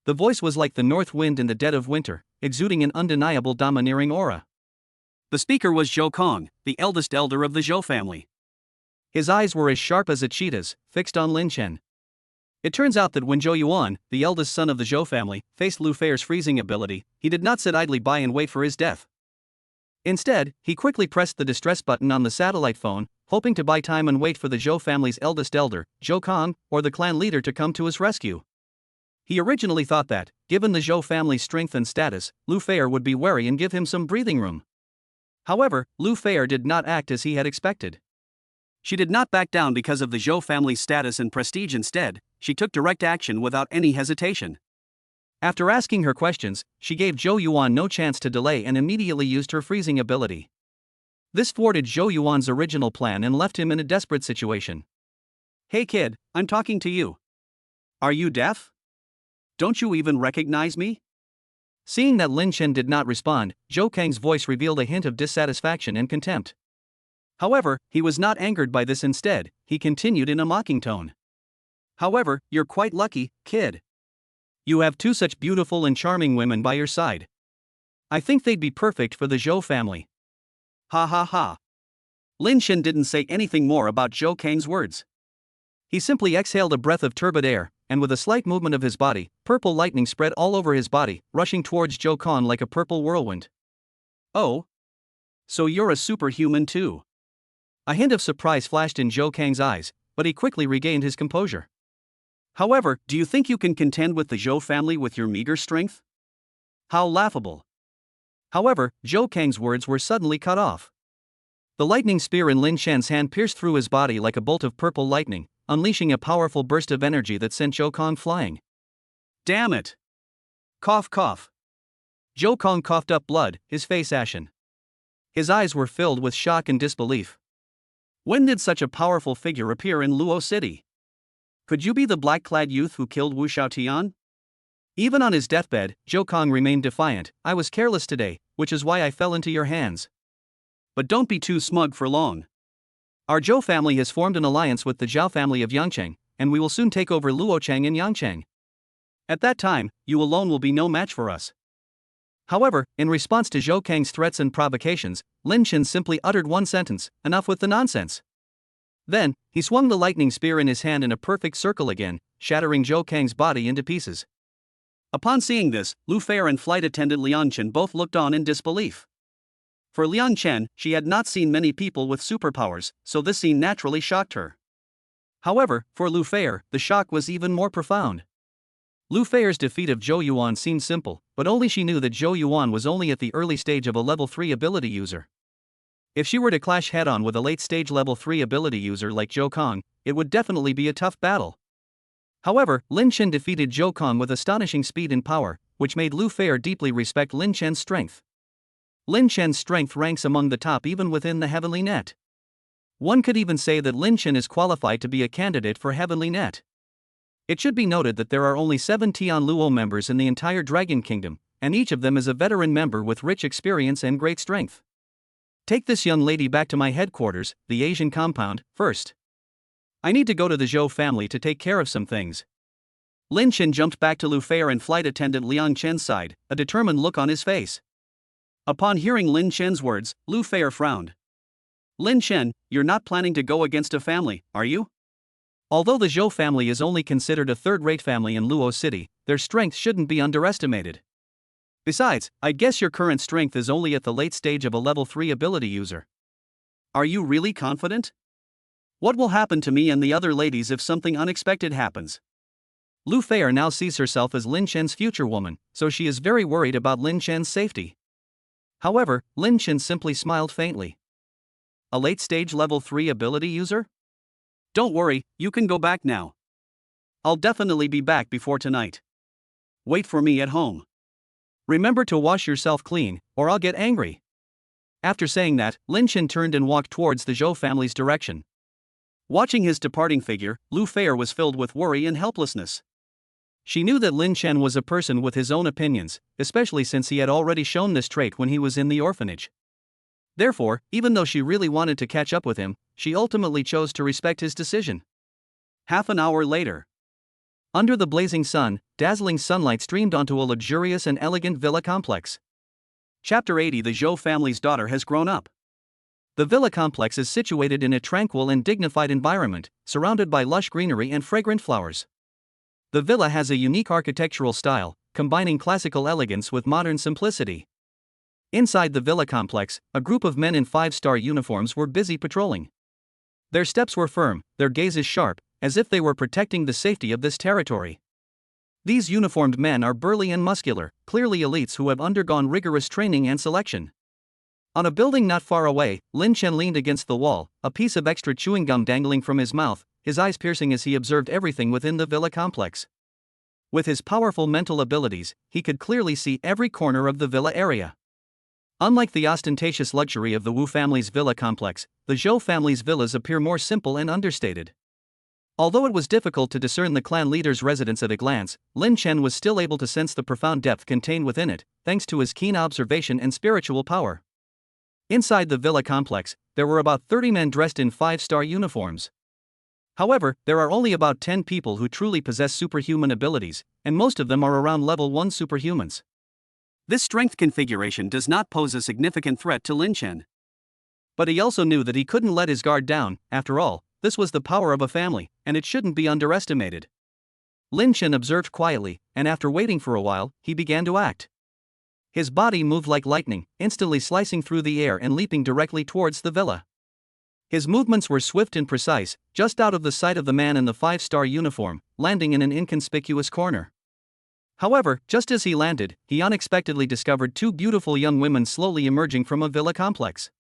A: The voice was like the north wind in the dead of winter, exuding an undeniable domineering aura. The speaker was Zhou Kong, the eldest elder of the Zhou family. His eyes were as sharp as a cheetah's, fixed on Lin Chen. It turns out that when Zhou Yuan, the eldest son of the Zhou family, faced Lu Feier's freezing ability, he did not sit idly by and wait for his death. Instead, he quickly pressed the distress button on the satellite phone, hoping to buy time and wait for the Zhou family's eldest elder, Zhou Kong, or the clan leader to come to his rescue. He originally thought that, given the Zhou family's strength and status, Lu Feier would be wary and give him some breathing room. However, Lu Feier did not act as he had expected. She did not back down because of the Zhou family's status and prestige. Instead, she took direct action without any hesitation. After asking her questions, she gave Zhou Yuan no chance to delay and immediately used her freezing ability. This thwarted Zhou Yuan's original plan and left him in a desperate situation. "Hey kid, I'm talking to you. Are you deaf? Don't you even recognize me?" Seeing that Lin Chen did not respond, Zhou Kang's voice revealed a hint of dissatisfaction and contempt. However, he was not angered by this. Instead, he continued in a mocking tone. "However, you're quite lucky, kid. You have two such beautiful and charming women by your side. I think they'd be perfect for the Zhou family." Ha ha ha. Lin Chen didn't say anything more about Zhou Kang's words. He simply exhaled a breath of turbid air, and with a slight movement of his body, purple lightning spread all over his body, rushing towards Zhou Kang like a purple whirlwind. "Oh? So you're a superhuman too?" A hint of surprise flashed in Zhou Kang's eyes, but he quickly regained his composure. "However, do you think you can contend with the Zhou family with your meager strength? How laughable." However, Zhou Kang's words were suddenly cut off. The lightning spear in Lin Chen's hand pierced through his body like a bolt of purple lightning, unleashing a powerful burst of energy that sent Zhou Kang flying. "Damn it!" Cough cough. Zhou Kang coughed up blood, his face ashen. His eyes were filled with shock and disbelief. When did such a powerful figure appear in Luo City? Could you be the black-clad youth who killed Wu Xiaotian? Even on his deathbed, Zhou Kang remained defiant. "I was careless today, which is why I fell into your hands. But don't be too smug for long. Our Zhou family has formed an alliance with the Zhao family of Yangcheng, and we will soon take over Luocheng and Yangcheng. At that time, you alone will be no match for us." However, in response to Zhou Kang's threats and provocations, Lin Chen simply uttered one sentence: "Enough with the nonsense." Then, he swung the lightning spear in his hand in a perfect circle again, shattering Zhou Kang's body into pieces. Upon seeing this, Lu Feier and flight attendant Liang Chen both looked on in disbelief. For Liang Chen, she had not seen many people with superpowers, so this scene naturally shocked her. However, for Lu Feier, the shock was even more profound. Lu Feier's defeat of Zhou Yuan seemed simple, but only she knew that Zhou Yuan was only at the early stage of a level 3 ability user. If she were to clash head-on with a late-stage level 3 ability user like Zhou Kang, it would definitely be a tough battle. However, Lin Chen defeated Zhou Kang with astonishing speed and power, which made Lu Feier deeply respect Lin Chen's strength. Lin Chen's strength ranks among the top even within the Heavenly Net. One could even say that Lin Chen is qualified to be a candidate for Heavenly Net. It should be noted that there are only 7 Tian Luo members in the entire Dragon Kingdom, and each of them is a veteran member with rich experience and great strength. Take this young lady back to my headquarters, the Asian compound, first. I need to go to the Zhou family to take care of some things. Lin Chen jumped back to Lu Feier and flight attendant Liang Chen's side, a determined look on his face. Upon hearing Lin Chen's words, Lu Feier frowned. "Lin Chen, you're not planning to go against a family, are you? Although the Zhou family is only considered a third-rate family in Luo City, their strength shouldn't be underestimated. Besides, I guess your current strength is only at the late stage of a level 3 ability user. Are you really confident? What will happen to me and the other ladies if something unexpected happens?" Lu Feier now sees herself as Lin Chen's future woman, so she is very worried about Lin Chen's safety. However, Lin Chen simply smiled faintly. "A late-stage level 3 ability user? Don't worry, you can go back now. I'll definitely be back before tonight. Wait for me at home. Remember to wash yourself clean, or I'll get angry." After saying that, Lin Chen turned and walked towards the Zhou family's direction. Watching his departing figure, Lu Feier was filled with worry and helplessness. She knew that Lin Chen was a person with his own opinions, especially since he had already shown this trait when he was in the orphanage. Therefore, even though she really wanted to catch up with him, she ultimately chose to respect his decision. Half an hour later. Under the blazing sun, dazzling sunlight streamed onto a luxurious and elegant villa complex. Chapter 80. The Zhou family's daughter has grown up. The villa complex is situated in a tranquil and dignified environment, surrounded by lush greenery and fragrant flowers. The villa has a unique architectural style, combining classical elegance with modern simplicity. Inside the villa complex, a group of men in five-star uniforms were busy patrolling. Their steps were firm, their gazes sharp, as if they were protecting the safety of this territory. These uniformed men are burly and muscular, clearly elites who have undergone rigorous training and selection. On a building not far away, Lin Chen leaned against the wall, a piece of extra chewing gum dangling from his mouth, his eyes piercing as he observed everything within the villa complex. With his powerful mental abilities, he could clearly see every corner of the villa area. Unlike the ostentatious luxury of the Wu family's villa complex, the Zhou family's villas appear more simple and understated. Although it was difficult to discern the clan leader's residence at a glance, Lin Chen was still able to sense the profound depth contained within it, thanks to his keen observation and spiritual power. Inside the villa complex, there were about 30 men dressed in five-star uniforms. However, there are only about 10 people who truly possess superhuman abilities, and most of them are around level 1 superhumans. This strength configuration does not pose a significant threat to Lin Chen. But he also knew that he couldn't let his guard down. After all, this was the power of a family, and it shouldn't be underestimated. Lin Chen observed quietly, and after waiting for a while, he began to act. His body moved like lightning, instantly slicing through the air and leaping directly towards the villa. His movements were swift and precise, just out of the sight of the man in the five-star uniform, landing in an inconspicuous corner. However, just as he landed, he unexpectedly discovered two beautiful young women slowly emerging from a villa complex.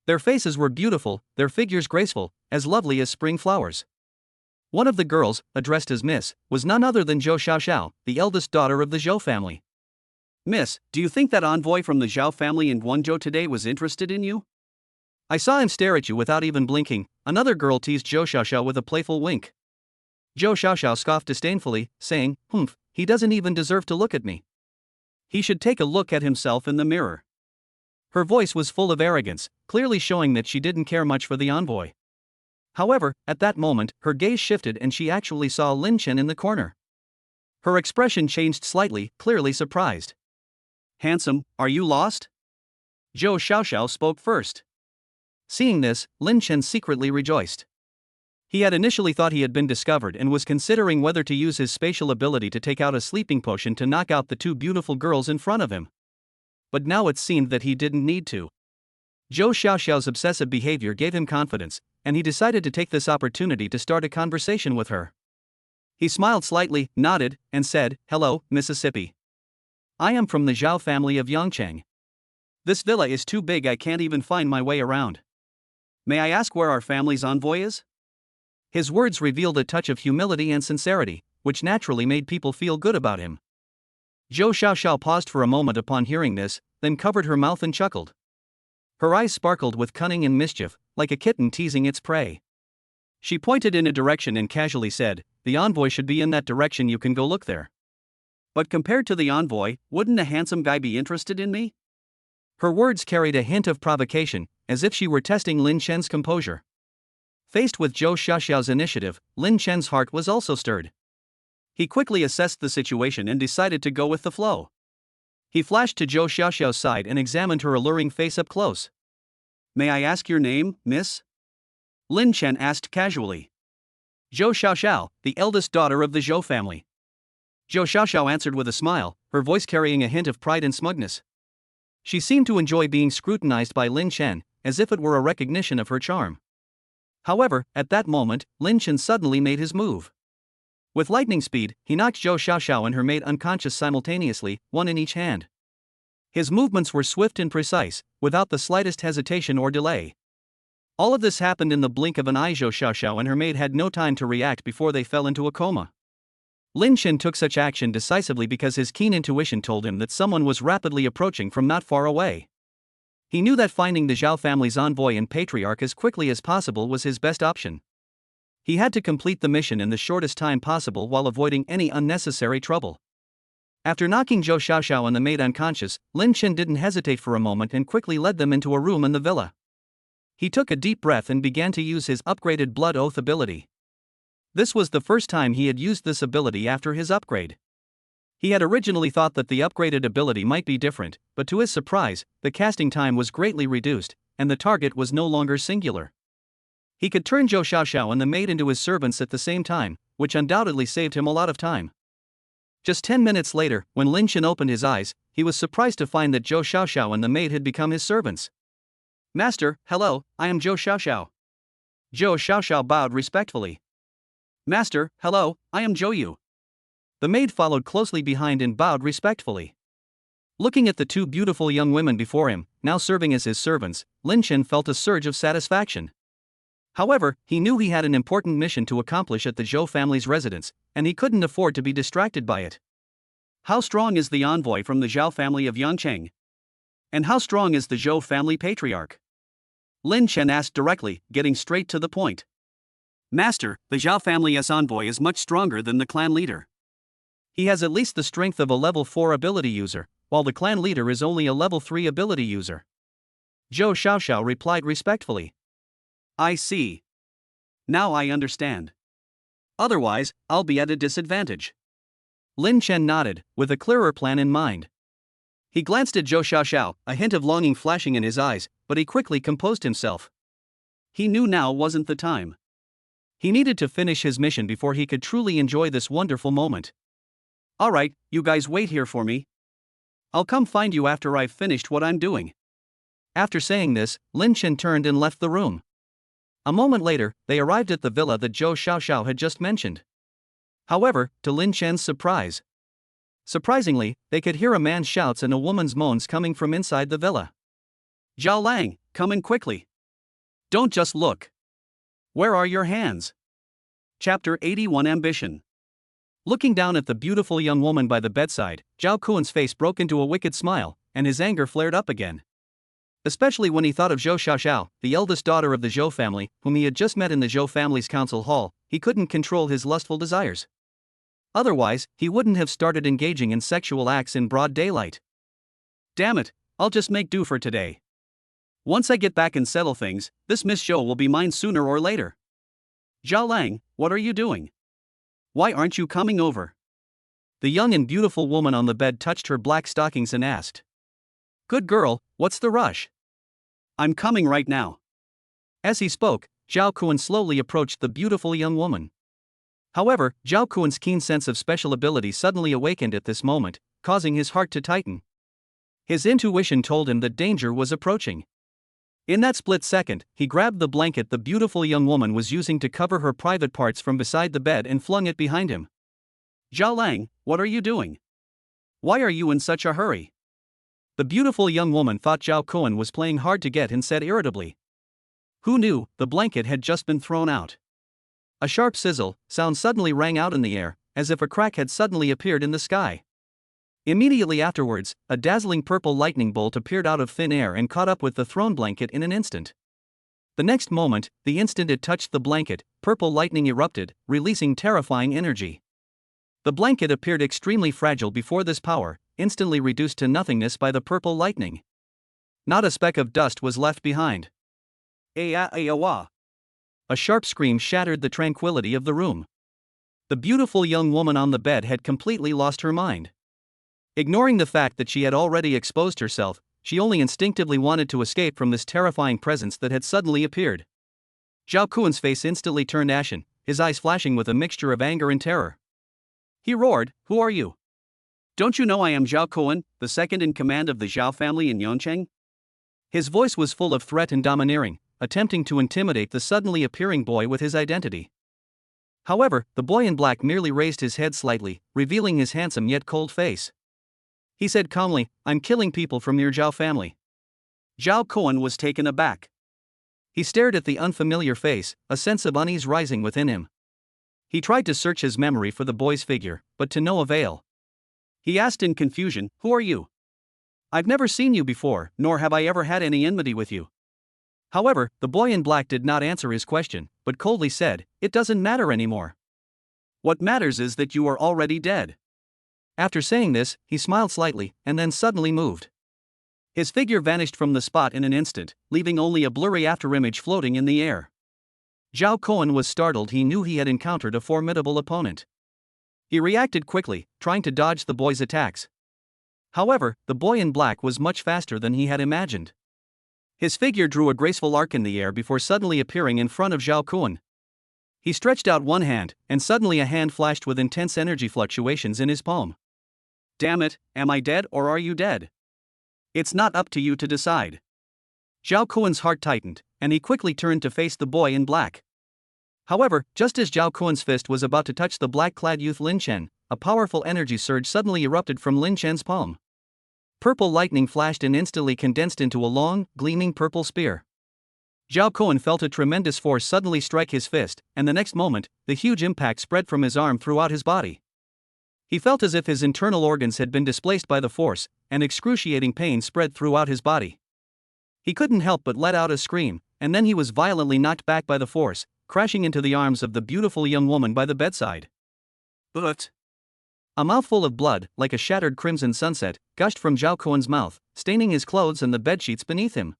A: Their faces were beautiful, their figures graceful, as lovely as spring flowers. One of the girls, addressed as Miss, was none other than Zhou Xiaoxiao, the eldest daughter of the Zhou family. "Miss, do you think that envoy from the Zhao family in Guangzhou today was interested in you? I saw him stare at you without even blinking," another girl teased Zhou Xiaoxiao with a playful wink. Zhou Xiaoxiao scoffed disdainfully, saying, "Humph, he doesn't even deserve to look at me. He should take a look at himself in the mirror." Her voice was full of arrogance, clearly showing that she didn't care much for the envoy. However, at that moment, her gaze shifted and she actually saw Lin Chen in the corner. Her expression changed slightly, clearly surprised. "Handsome, are you lost?" Zhou Xiaoxiao spoke first. Seeing this, Lin Chen secretly rejoiced. He had initially thought he had been discovered and was considering whether to use his spatial ability to take out a sleeping potion to knock out the two beautiful girls in front of him. But now it seemed that he didn't need to. Zhou Xiaoxiao's obsessive behavior gave him confidence, and he decided to take this opportunity to start a conversation with her. He smiled slightly, nodded, and said, "Hello, Mississippi. I am from the Zhao family of Yangcheng. This villa is too big, I can't even find my way around. May I ask where our family's envoy is?" His words revealed a touch of humility and sincerity, which naturally made people feel good about him. Zhou Xiaoxiao paused for a moment upon hearing this, then covered her mouth and chuckled. Her eyes sparkled with cunning and mischief, like a kitten teasing its prey. She pointed in a direction and casually said, "The envoy should be in that direction, you can go look there." "But compared to the envoy, wouldn't a handsome guy be interested in me?" Her words carried a hint of provocation, as if she were testing Lin Chen's composure. Faced with Zhou Xiaoxiao's initiative, Lin Chen's heart was also stirred. He quickly assessed the situation and decided to go with the flow. He flashed to Zhou Xiaoxiao's side and examined her alluring face up close. "May I ask your name, miss?" Lin Chen asked casually. "Zhou Xiaoxiao, the eldest daughter of the Zhou family." Zhou Xiaoxiao answered with a smile, her voice carrying a hint of pride and smugness. She seemed to enjoy being scrutinized by Lin Chen, as if it were a recognition of her charm. However, at that moment, Lin Chen suddenly made his move. With lightning speed, he knocked Zhou Xiaoxiao and her maid unconscious simultaneously, one in each hand. His movements were swift and precise, without the slightest hesitation or delay. All of this happened in the blink of an eye. Zhou Xiaoxiao and her maid had no time to react before they fell into a coma. Lin Chen took such action decisively because his keen intuition told him that someone was rapidly approaching from not far away. He knew that finding the Zhao family's envoy and patriarch as quickly as possible was his best option. He had to complete the mission in the shortest time possible while avoiding any unnecessary trouble. After knocking Zhou Xiaoxiao and the maid unconscious, Lin Chen didn't hesitate for a moment and quickly led them into a room in the villa. He took a deep breath and began to use his upgraded Blood Oath ability. This was the first time he had used this ability after his upgrade. He had originally thought that the upgraded ability might be different, but to his surprise, the casting time was greatly reduced, and the target was no longer singular. He could turn Zhou Xiaoxiao and the maid into his servants at the same time, which undoubtedly saved him a lot of time. Just 10 minutes later, when Lin Chen opened his eyes, he was surprised to find that Zhou Xiaoxiao and the maid had become his servants. "Master, hello, I am Zhou Xiaoxiao." Zhou Xiaoxiao bowed respectfully. "Master, hello, I am Zhou Yu." The maid followed closely behind and bowed respectfully. Looking at the two beautiful young women before him, now serving as his servants, Lin Chen felt a surge of satisfaction. However, he knew he had an important mission to accomplish at the Zhou family's residence, and he couldn't afford to be distracted by it. How strong is the envoy from the Zhao family of Yangcheng? And how strong is the Zhou family patriarch? Lin Chen asked directly, getting straight to the point. "Master, the Zhao family's envoy is much stronger than the clan leader. He has at least the strength of a level 4 ability user, while the clan leader is only a level 3 ability user." Zhou Xiaoxiao replied respectfully. "I see. Now I understand. Otherwise, I'll be at a disadvantage." Lin Chen nodded, with a clearer plan in mind. He glanced at Zhou Xiaoxiao, a hint of longing flashing in his eyes, but he quickly composed himself. He knew now wasn't the time. He needed to finish his mission before he could truly enjoy this wonderful moment. "Alright, you guys wait here for me. I'll come find you after I've finished what I'm doing." After saying this, Lin Chen turned and left the room. A moment later, they arrived at the villa that Zhou Xiaoxiao had just mentioned. However, to Lin Chen's surprisingly, they could hear a man's shouts and a woman's moans coming from inside the villa. "Zhao Lang, come in quickly. Don't just look. Where are your hands?" Chapter 81 Ambition. Looking down at the beautiful young woman by the bedside, Zhao Kuan's face broke into a wicked smile, and his anger flared up again. Especially when he thought of Zhou Xiaoxiao, the eldest daughter of the Zhou family, whom he had just met in the Zhou family's council hall, he couldn't control his lustful desires. Otherwise, he wouldn't have started engaging in sexual acts in broad daylight. "Damn it, I'll just make do for today. Once I get back and settle things, this Miss Zhou will be mine sooner or later." "Zhao Lang, what are you doing? Why aren't you coming over?" The young and beautiful woman on the bed touched her black stockings and asked. "Good girl, what's the rush?" "I'm coming right now." As he spoke, Zhao Kuan slowly approached the beautiful young woman. However, Zhao Kuan's keen sense of special ability suddenly awakened at this moment, causing his heart to tighten. His intuition told him that danger was approaching. In that split second, he grabbed the blanket the beautiful young woman was using to cover her private parts from beside the bed and flung it behind him. "Zhao Lang, what are you doing? Why are you in such a hurry?" The beautiful young woman thought Zhao Kuan was playing hard to get and said irritably. Who knew, the blanket had just been thrown out. A sharp sound suddenly rang out in the air, as if a crack had suddenly appeared in the sky. Immediately afterwards, a dazzling purple lightning bolt appeared out of thin air and caught up with the thrown blanket in an instant. The next moment, the instant it touched the blanket, purple lightning erupted, releasing terrifying energy. The blanket appeared extremely fragile before this power, instantly reduced to nothingness by the purple lightning. Not a speck of dust was left behind. A sharp scream shattered the tranquility of the room. The beautiful young woman on the bed had completely lost her mind. Ignoring the fact that she had already exposed herself, she only instinctively wanted to escape from this terrifying presence that had suddenly appeared. Zhao Kuan's face instantly turned ashen, his eyes flashing with a mixture of anger and terror. He roared, "Who are you? Don't you know I am Zhao Kuan, the second in command of the Zhao family in Yongcheng?" His voice was full of threat and domineering, attempting to intimidate the suddenly appearing boy with his identity. However, the boy in black merely raised his head slightly, revealing his handsome yet cold face. He said calmly, "I'm killing people from your Zhao family." Zhao Kuan was taken aback. He stared at the unfamiliar face, a sense of unease rising within him. He tried to search his memory for the boy's figure, but to no avail. He asked in confusion, "Who are you? I've never seen you before, nor have I ever had any enmity with you." However, the boy in black did not answer his question, but coldly said, "It doesn't matter anymore. What matters is that you are already dead." After saying this, he smiled slightly, and then suddenly moved. His figure vanished from the spot in an instant, leaving only a blurry afterimage floating in the air. Zhao Kuan was startled. He knew he had encountered a formidable opponent. He reacted quickly, trying to dodge the boy's attacks. However, the boy in black was much faster than he had imagined. His figure drew a graceful arc in the air before suddenly appearing in front of Zhao Kuan. He stretched out one hand, and suddenly a hand flashed with intense energy fluctuations in his palm. Damn it, am I dead or are you dead? It's not up to you to decide. Zhao Kuan's heart tightened, and he quickly turned to face the boy in black. However, just as Zhao Kuan's fist was about to touch the black-clad youth Lin Chen, a powerful energy surge suddenly erupted from Lin Chen's palm. Purple lightning flashed and instantly condensed into a long, gleaming purple spear. Zhao Kuan felt a tremendous force suddenly strike his fist, and the next moment, the huge impact spread from his arm throughout his body. He felt as if his internal organs had been displaced by the force, and excruciating pain spread throughout his body. He couldn't help but let out a scream, and then he was violently knocked back by the force, crashing into the arms of the beautiful young woman by the bedside. But a mouthful of blood, like a shattered crimson sunset, gushed from Zhao Kuan's mouth, staining his clothes and the bedsheets beneath him.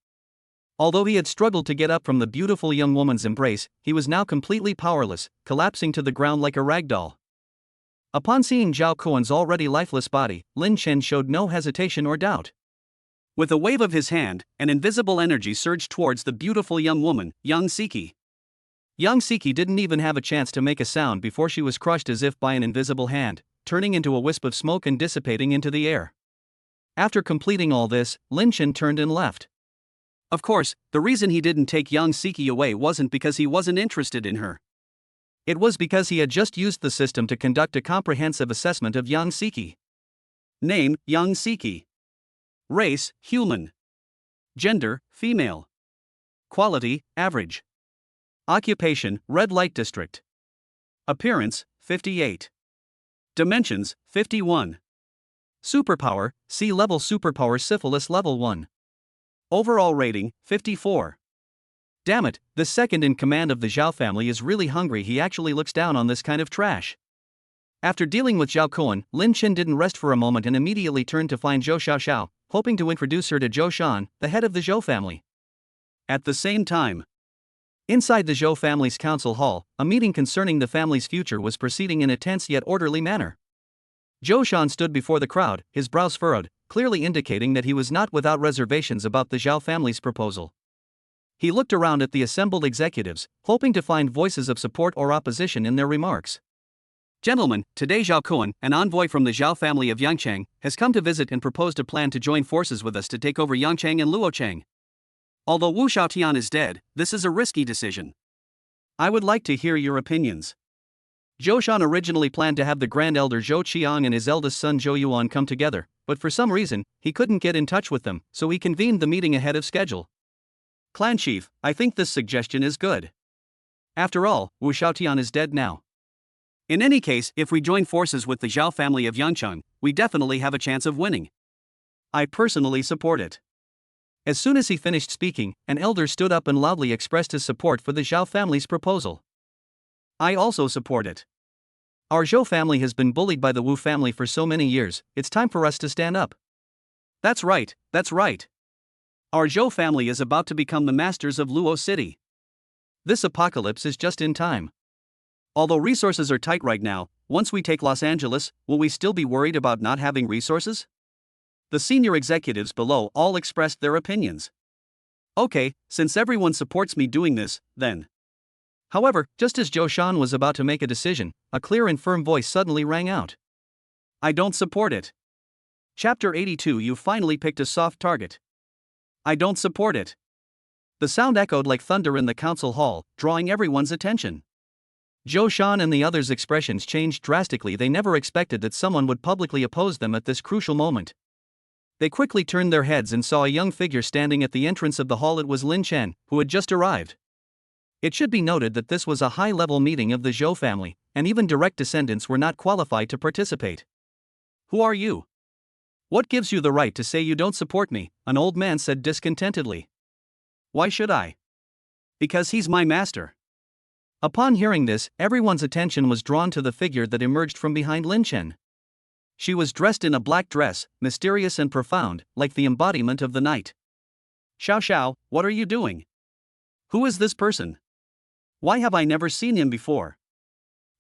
A: Although he had struggled to get up from the beautiful young woman's embrace, he was now completely powerless, collapsing to the ground like a rag doll. Upon seeing Zhao Kuan's already lifeless body, Lin Chen showed no hesitation or doubt. With a wave of his hand, an invisible energy surged towards the beautiful young woman, Yang Siki. Yang Siki didn't even have a chance to make a sound before she was crushed as if by an invisible hand, turning into a wisp of smoke and dissipating into the air. After completing all this, Lin Chen turned and left. Of course, the reason he didn't take Yang Siki away wasn't because he wasn't interested in her. It was because he had just used the system to conduct a comprehensive assessment of Yang Siki. Name, Yang Siki. Race, human. Gender, female. Quality, average. Occupation, red light district. Appearance, 58. Dimensions, 51. Superpower, C-level superpower syphilis level 1. Overall rating, 54. Damn it, the second in command of the Zhao family is really hungry. He actually looks down on this kind of trash. After dealing with Zhao Kuan, Lin Chen didn't rest for a moment and immediately turned to find Zhou Xiaoxiao, hoping to introduce her to Zhou Shan, the head of the Zhou family. At the same time, inside the Zhou family's council hall, a meeting concerning the family's future was proceeding in a tense yet orderly manner. Zhou Shan stood before the crowd, his brows furrowed, clearly indicating that he was not without reservations about the Zhao family's proposal. He looked around at the assembled executives, hoping to find voices of support or opposition in their remarks. Gentlemen, today Zhao Kuan, an envoy from the Zhao family of Yangchang, has come to visit and proposed a plan to join forces with us to take over Yangchang and Luochang. Although Wu Xiaotian is dead, this is a risky decision. I would like to hear your opinions. Zhou Shan originally planned to have the Grand Elder Zhou Qiang and his eldest son Zhou Yuan come together, but for some reason, he couldn't get in touch with them, so he convened the meeting ahead of schedule. Clan Chief, I think this suggestion is good. After all, Wu Xiaotian is dead now. In any case, if we join forces with the Zhao family of Yangcheng, we definitely have a chance of winning. I personally support it. As soon as he finished speaking, an elder stood up and loudly expressed his support for the Zhao family's proposal. I also support it. Our Zhou family has been bullied by the Wu family for so many years, it's time for us to stand up. That's right, that's right. Our Zhou family is about to become the masters of Luo City. This apocalypse is just in time. Although resources are tight right now, once we take Los Angeles, will we still be worried about not having resources? The senior executives below all expressed their opinions. Okay, since everyone supports me doing this, then. However, just as Zhou Shan was about to make a decision, a clear and firm voice suddenly rang out. I don't support it. Chapter 82. You finally picked a soft target. I don't support it. The sound echoed like thunder in the council hall, drawing everyone's attention. Zhou Shan and the others' expressions changed drastically. They never expected that someone would publicly oppose them at this crucial moment. They quickly turned their heads and saw a young figure standing at the entrance of the hall. It was Lin Chen, who had just arrived. It should be noted that this was a high-level meeting of the Zhou family, and even direct descendants were not qualified to participate. Who are you? What gives you the right to say you don't support me? An old man said discontentedly. Why should I? Because he's my master. Upon hearing this, everyone's attention was drawn to the figure that emerged from behind Lin Chen. She was dressed in a black dress, mysterious and profound, like the embodiment of the night. Xiao Xiao, what are you doing? Who is this person? Why have I never seen him before?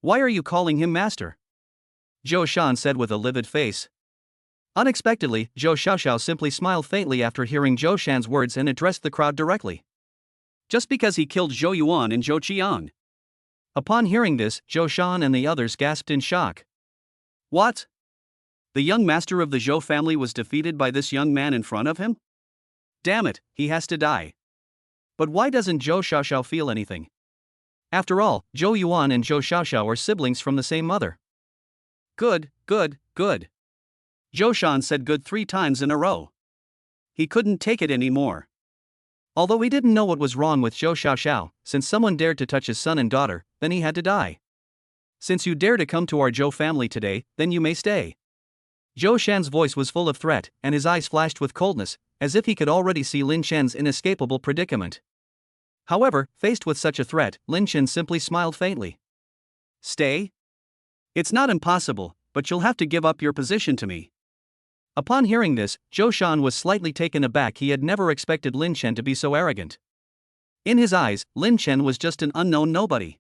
A: Why are you calling him master? Zhou Shan said with a livid face. Unexpectedly, Zhou Xiaoxiao simply smiled faintly after hearing Zhou Shan's words and addressed the crowd directly. Just because he killed Zhou Yuan and Zhou Qian. Upon hearing this, Zhou Shan and the others gasped in shock. What? The young master of the Zhou family was defeated by this young man in front of him? Damn it, he has to die. But why doesn't Zhou Xiaoxiao feel anything? After all, Zhou Yuan and Zhou Xiaoxiao are siblings from the same mother. Good, good, good. Zhou Shan said good 3 times in a row. He couldn't take it anymore. Although he didn't know what was wrong with Zhou Xiaoxiao, since someone dared to touch his son and daughter, then he had to die. Since you dare to come to our Zhou family today, then you may stay. Zhou Shan's voice was full of threat, and his eyes flashed with coldness, as if he could already see Lin Shen's inescapable predicament. However, faced with such a threat, Lin Shen simply smiled faintly. Stay? It's not impossible, but you'll have to give up your position to me. Upon hearing this, Zhou Shan was slightly taken aback. He had never expected Lin Shen to be so arrogant. In his eyes, Lin Shen was just an unknown nobody.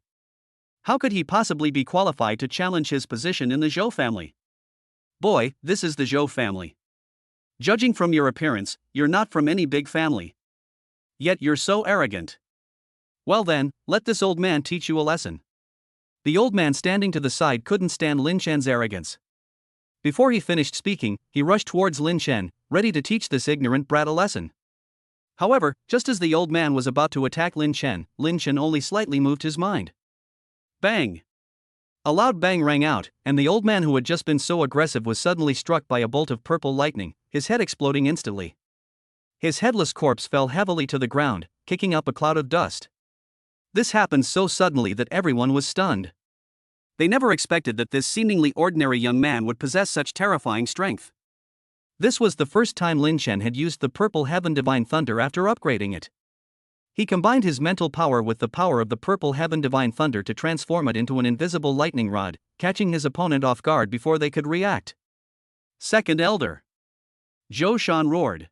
A: How could he possibly be qualified to challenge his position in the Zhou family? Boy, this is the Zhou family. Judging from your appearance, you're not from any big family. Yet you're so arrogant. Well then, let this old man teach you a lesson. The old man standing to the side couldn't stand Lin Shen's arrogance. Before he finished speaking, he rushed towards Lin Shen, ready to teach this ignorant brat a lesson. However, just as the old man was about to attack Lin Shen only slightly moved his mind. Bang! A loud bang rang out, and the old man who had just been so aggressive was suddenly struck by a bolt of purple lightning, his head exploding instantly. His headless corpse fell heavily to the ground, kicking up a cloud of dust. This happened so suddenly that everyone was stunned. They never expected that this seemingly ordinary young man would possess such terrifying strength. This was the first time Lin Shen had used the purple heaven divine thunder after upgrading it. He combined his mental power with the power of the purple heaven divine thunder to transform it into an invisible lightning rod, catching his opponent off guard before they could react. Second Elder. Zhou Shan roared.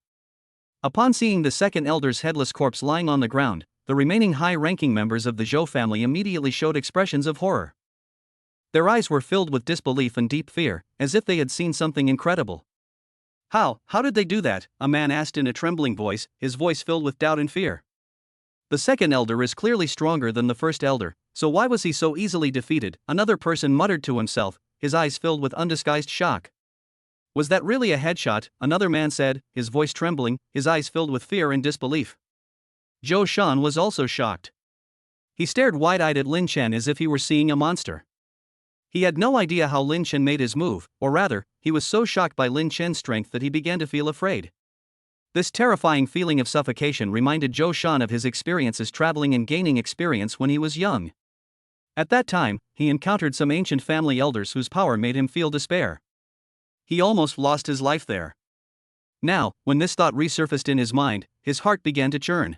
A: Upon seeing the second elder's headless corpse lying on the ground, the remaining high-ranking members of the Zhou family immediately showed expressions of horror. Their eyes were filled with disbelief and deep fear, as if they had seen something incredible. How did they do that? A man asked in a trembling voice, his voice filled with doubt and fear. The second elder is clearly stronger than the first elder, so why was he so easily defeated? Another person muttered to himself, his eyes filled with undisguised shock. Was that really a headshot? Another man said, his voice trembling, his eyes filled with fear and disbelief. Zhou Shan was also shocked. He stared wide-eyed at Lin Shen as if he were seeing a monster. He had no idea how Lin Shen made his move, or rather, he was so shocked by Lin Shen's strength that he began to feel afraid. This terrifying feeling of suffocation reminded Zhou Shan of his experiences traveling and gaining experience when he was young. At that time, he encountered some ancient family elders whose power made him feel despair. He almost lost his life there. Now, when this thought resurfaced in his mind, his heart began to churn.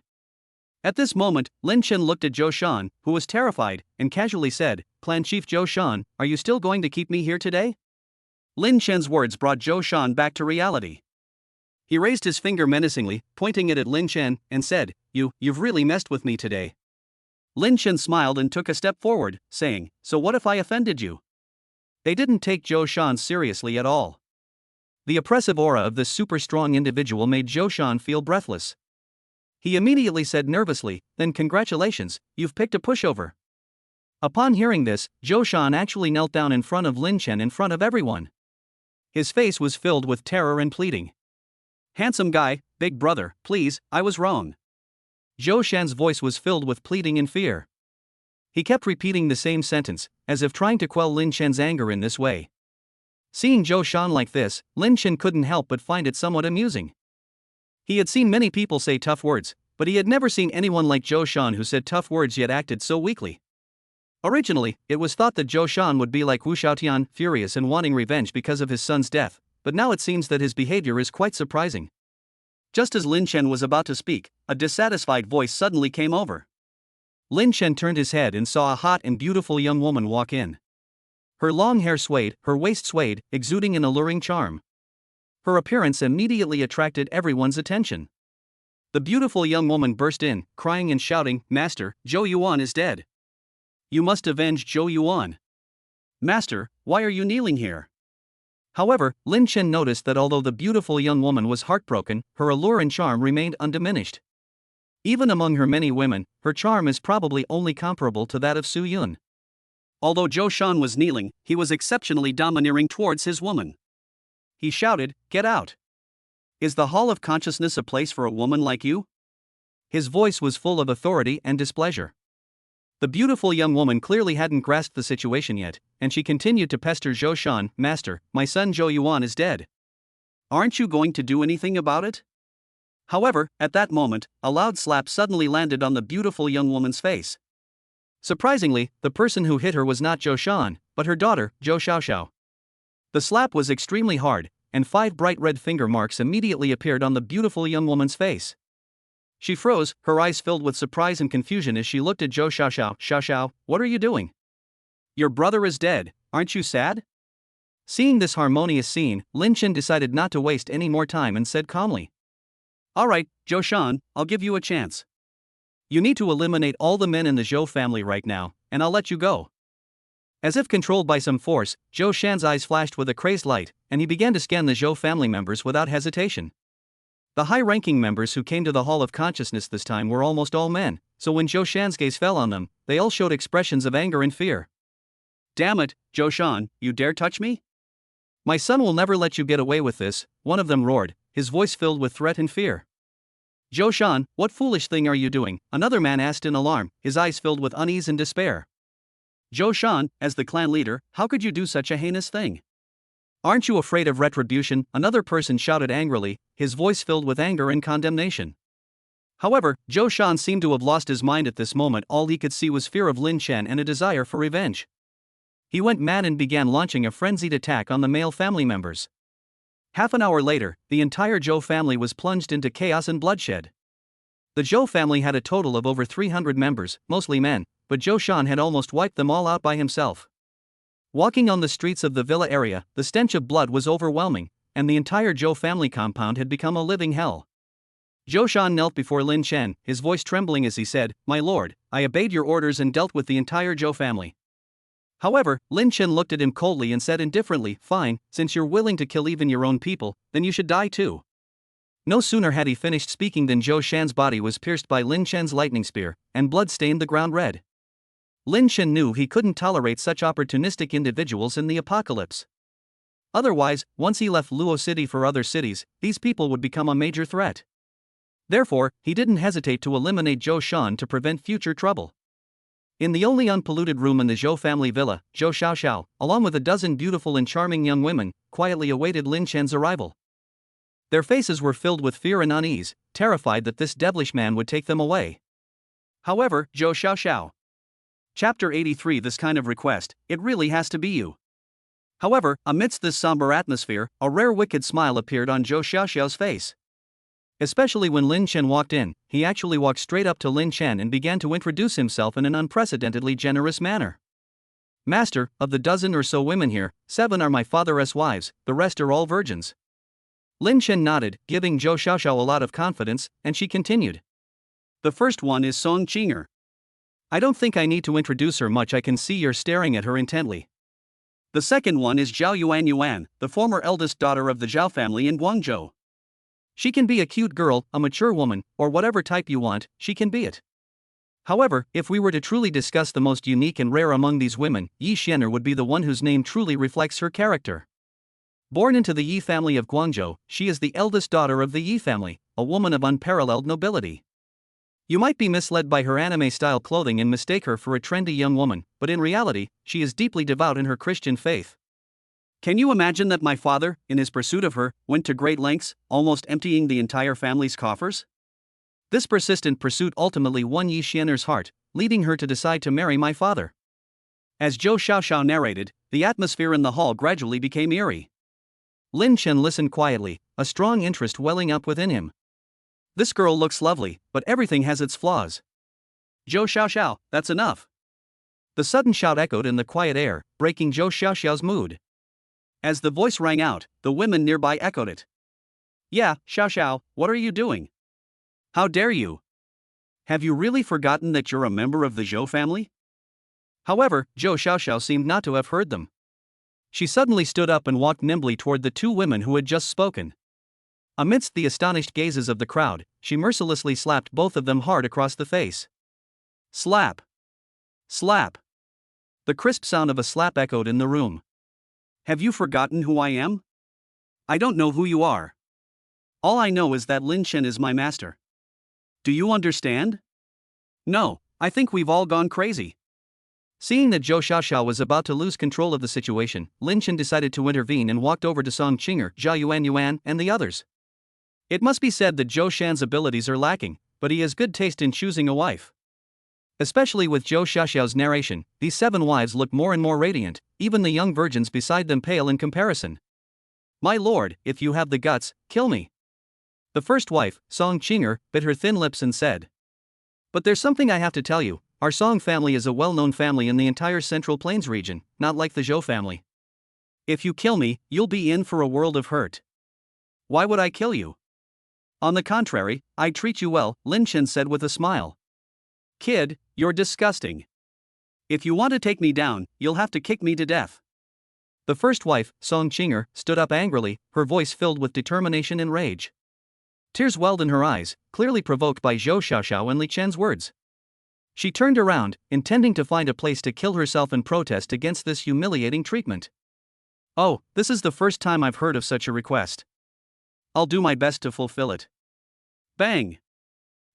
A: At this moment, Lin Shen looked at Zhou Shan, who was terrified, and casually said, Clan Chief Zhou Shan, are you still going to keep me here today? Lin Shen's words brought Zhou Shan back to reality. He raised his finger menacingly, pointing it at Lin Shen, and said, You've really messed with me today. Lin Shen smiled and took a step forward, saying, So what if I offended you? They didn't take Zhou Shan seriously at all. The oppressive aura of this super strong individual made Zhou Shan feel breathless. He immediately said nervously, Then congratulations, you've picked a pushover. Upon hearing this, Zhou Shan actually knelt down in front of Lin Shen in front of everyone. His face was filled with terror and pleading. Handsome guy, big brother, please, I was wrong. Zhou Shan's voice was filled with pleading and fear. He kept repeating the same sentence, as if trying to quell Lin Shen's anger in this way. Seeing Zhou Shan like this, Lin Shen couldn't help but find it somewhat amusing. He had seen many people say tough words, but he had never seen anyone like Zhou Shan who said tough words yet acted so weakly. Originally, it was thought that Zhou Shan would be like Wu Xiaotian, furious and wanting revenge because of his son's death, but now it seems that his behavior is quite surprising. Just as Lin Shen was about to speak, a dissatisfied voice suddenly came over. Lin Shen turned his head and saw a hot and beautiful young woman walk in. Her long hair swayed, her waist swayed, exuding an alluring charm. Her appearance immediately attracted everyone's attention. The beautiful young woman burst in, crying and shouting, "Master, Zhou Yuan is dead. You must avenge Zhou Yuan. Master, why are you kneeling here?" However, Lin Chen noticed that although the beautiful young woman was heartbroken, her allure and charm remained undiminished. Even among her many women, her charm is probably only comparable to that of Su Yun. Although Zhou Shan was kneeling, he was exceptionally domineering towards his woman. He shouted, "Get out! Is the Hall of Consciousness a place for a woman like you?" His voice was full of authority and displeasure. The beautiful young woman clearly hadn't grasped the situation yet, and she continued to pester Zhou Shan, "Master, my son Zhou Yuan is dead. Aren't you going to do anything about it?" However, at that moment, a loud slap suddenly landed on the beautiful young woman's face. Surprisingly, the person who hit her was not Zhou Shan, but her daughter, Zhou Xiaoxiao. The slap was extremely hard, and 5 bright red finger marks immediately appeared on the beautiful young woman's face. She froze, her eyes filled with surprise and confusion as she looked at Zhou Xiaoxiao. "Xiaoxiao, what are you doing? Your brother is dead, aren't you sad?" Seeing this harmonious scene, Lin Chen decided not to waste any more time and said calmly, "Alright, Zhou Shan, I'll give you a chance. You need to eliminate all the men in the Zhou family right now, and I'll let you go." As if controlled by some force, Zhou Shan's eyes flashed with a crazed light, and he began to scan the Zhou family members without hesitation. The high-ranking members who came to the Hall of Consciousness this time were almost all men, so when Zhou Shan's gaze fell on them, they all showed expressions of anger and fear. "Damn it, Zhou Shan, you dare touch me? My son will never let you get away with this," one of them roared, his voice filled with threat and fear. "Zhou Shan, what foolish thing are you doing?" another man asked in alarm, his eyes filled with unease and despair. "Zhou Shan, as the clan leader, how could you do such a heinous thing? Aren't you afraid of retribution?" another person shouted angrily, his voice filled with anger and condemnation. However, Zhou Shan seemed to have lost his mind at this moment. All he could see was fear of Lin Chen and a desire for revenge. He went mad and began launching a frenzied attack on the male family members. Half an hour later, the entire Zhou family was plunged into chaos and bloodshed. The Zhou family had a total of over 300 members, mostly men, but Zhou Shan had almost wiped them all out by himself. Walking on the streets of the villa area, the stench of blood was overwhelming, and the entire Zhou family compound had become a living hell. Zhou Shan knelt before Lin Chen, his voice trembling as he said, "My lord, I obeyed your orders and dealt with the entire Zhou family." However, Lin Chen looked at him coldly and said indifferently, "Fine, since you're willing to kill even your own people, then you should die too." No sooner had he finished speaking than Zhou Shan's body was pierced by Lin Chen's lightning spear, and blood stained the ground red. Lin Chen knew he couldn't tolerate such opportunistic individuals in the apocalypse. Otherwise, once he left Luo City for other cities, these people would become a major threat. Therefore, he didn't hesitate to eliminate Zhou Shan to prevent future trouble. In the only unpolluted room in the Zhou family villa, Zhou Xiaoxiao, along with a dozen beautiful and charming young women, quietly awaited Lin Chen's arrival. Their faces were filled with fear and unease, terrified that this devilish man would take them away. However, Zhou Xiaoxiao. Chapter 83. This kind of request, it really has to be you. However, amidst this somber atmosphere, a rare wicked smile appeared on Zhou Xiaoxiao's face. Especially when Lin Chen walked in, he actually walked straight up to Lin Chen and began to introduce himself in an unprecedentedly generous manner. "Master, of the dozen or so women here, 7 are my father's wives, the rest are all virgins." Lin Chen nodded, giving Zhou Xiaoxiao a lot of confidence, and she continued. "The first one is Song Qinger. I don't think I need to introduce her much, I can see you're staring at her intently. The second one is Zhao Yuan, the former eldest daughter of the Zhao family in Guangzhou. She can be a cute girl, a mature woman, or whatever type you want, she can be it. However, if we were to truly discuss the most unique and rare among these women, Yi Xianer would be the one whose name truly reflects her character. Born into the Yi family of Guangzhou, she is the eldest daughter of the Yi family, a woman of unparalleled nobility. You might be misled by her anime-style clothing and mistake her for a trendy young woman, but in reality, she is deeply devout in her Christian faith. Can you imagine that my father, in his pursuit of her, went to great lengths, almost emptying the entire family's coffers? This persistent pursuit ultimately won Yi Xianer's heart, leading her to decide to marry my father." As Zhou Xiaoxiao narrated, the atmosphere in the hall gradually became eerie. Lin Chen listened quietly, a strong interest welling up within him. "This girl looks lovely, but everything has its flaws. Zhou Xiaoxiao, that's enough. The sudden shout echoed in the quiet air, breaking Zhou Xiaoxiao's mood. As the voice rang out, the women nearby echoed it. Yeah, Xiaoxiao, what are you doing? How dare you? Have you really forgotten that you're a member of the Zhou family? However, Zhou Xiaoxiao seemed not to have heard them. She suddenly stood up and walked nimbly toward the two women who had just spoken. Amidst the astonished gazes of the crowd, she mercilessly slapped both of them hard across the face. Slap! Slap! The crisp sound of a slap echoed in the room. Have you forgotten who I am? I don't know who you are. All I know is that Lin Chen is my master. Do you understand? No, I think we've all gone crazy. Seeing that Zhou Xiaoxiao was about to lose control of the situation, Lin Chen decided to intervene and walked over to Song Qinger, Zhao Yuan, and the others. It must be said that Zhou Shan's abilities are lacking, but he has good taste in choosing a wife. Especially with Zhou Xiaoxiao's narration, these 7 wives look more and more radiant, even the young virgins beside them pale in comparison. My lord, if you have the guts, kill me. The first wife, Song Qinger, bit her thin lips and said. But there's something I have to tell you, our Song family is a well-known family in the entire Central Plains region, not like the Zhou family. If you kill me, you'll be in for a world of hurt. Why would I kill you? On the contrary, I'd treat you well, Lin Chen said with a smile. Kid, you're disgusting. If you want to take me down, you'll have to kick me to death. The first wife, Song Qinger, stood up angrily, her voice filled with determination and rage. Tears welled in her eyes, clearly provoked by Zhou Xiaoxiao and Li Chen's words. She turned around, intending to find a place to kill herself in protest against this humiliating treatment. Oh, this is the first time I've heard of such a request. I'll do my best to fulfill it. Bang!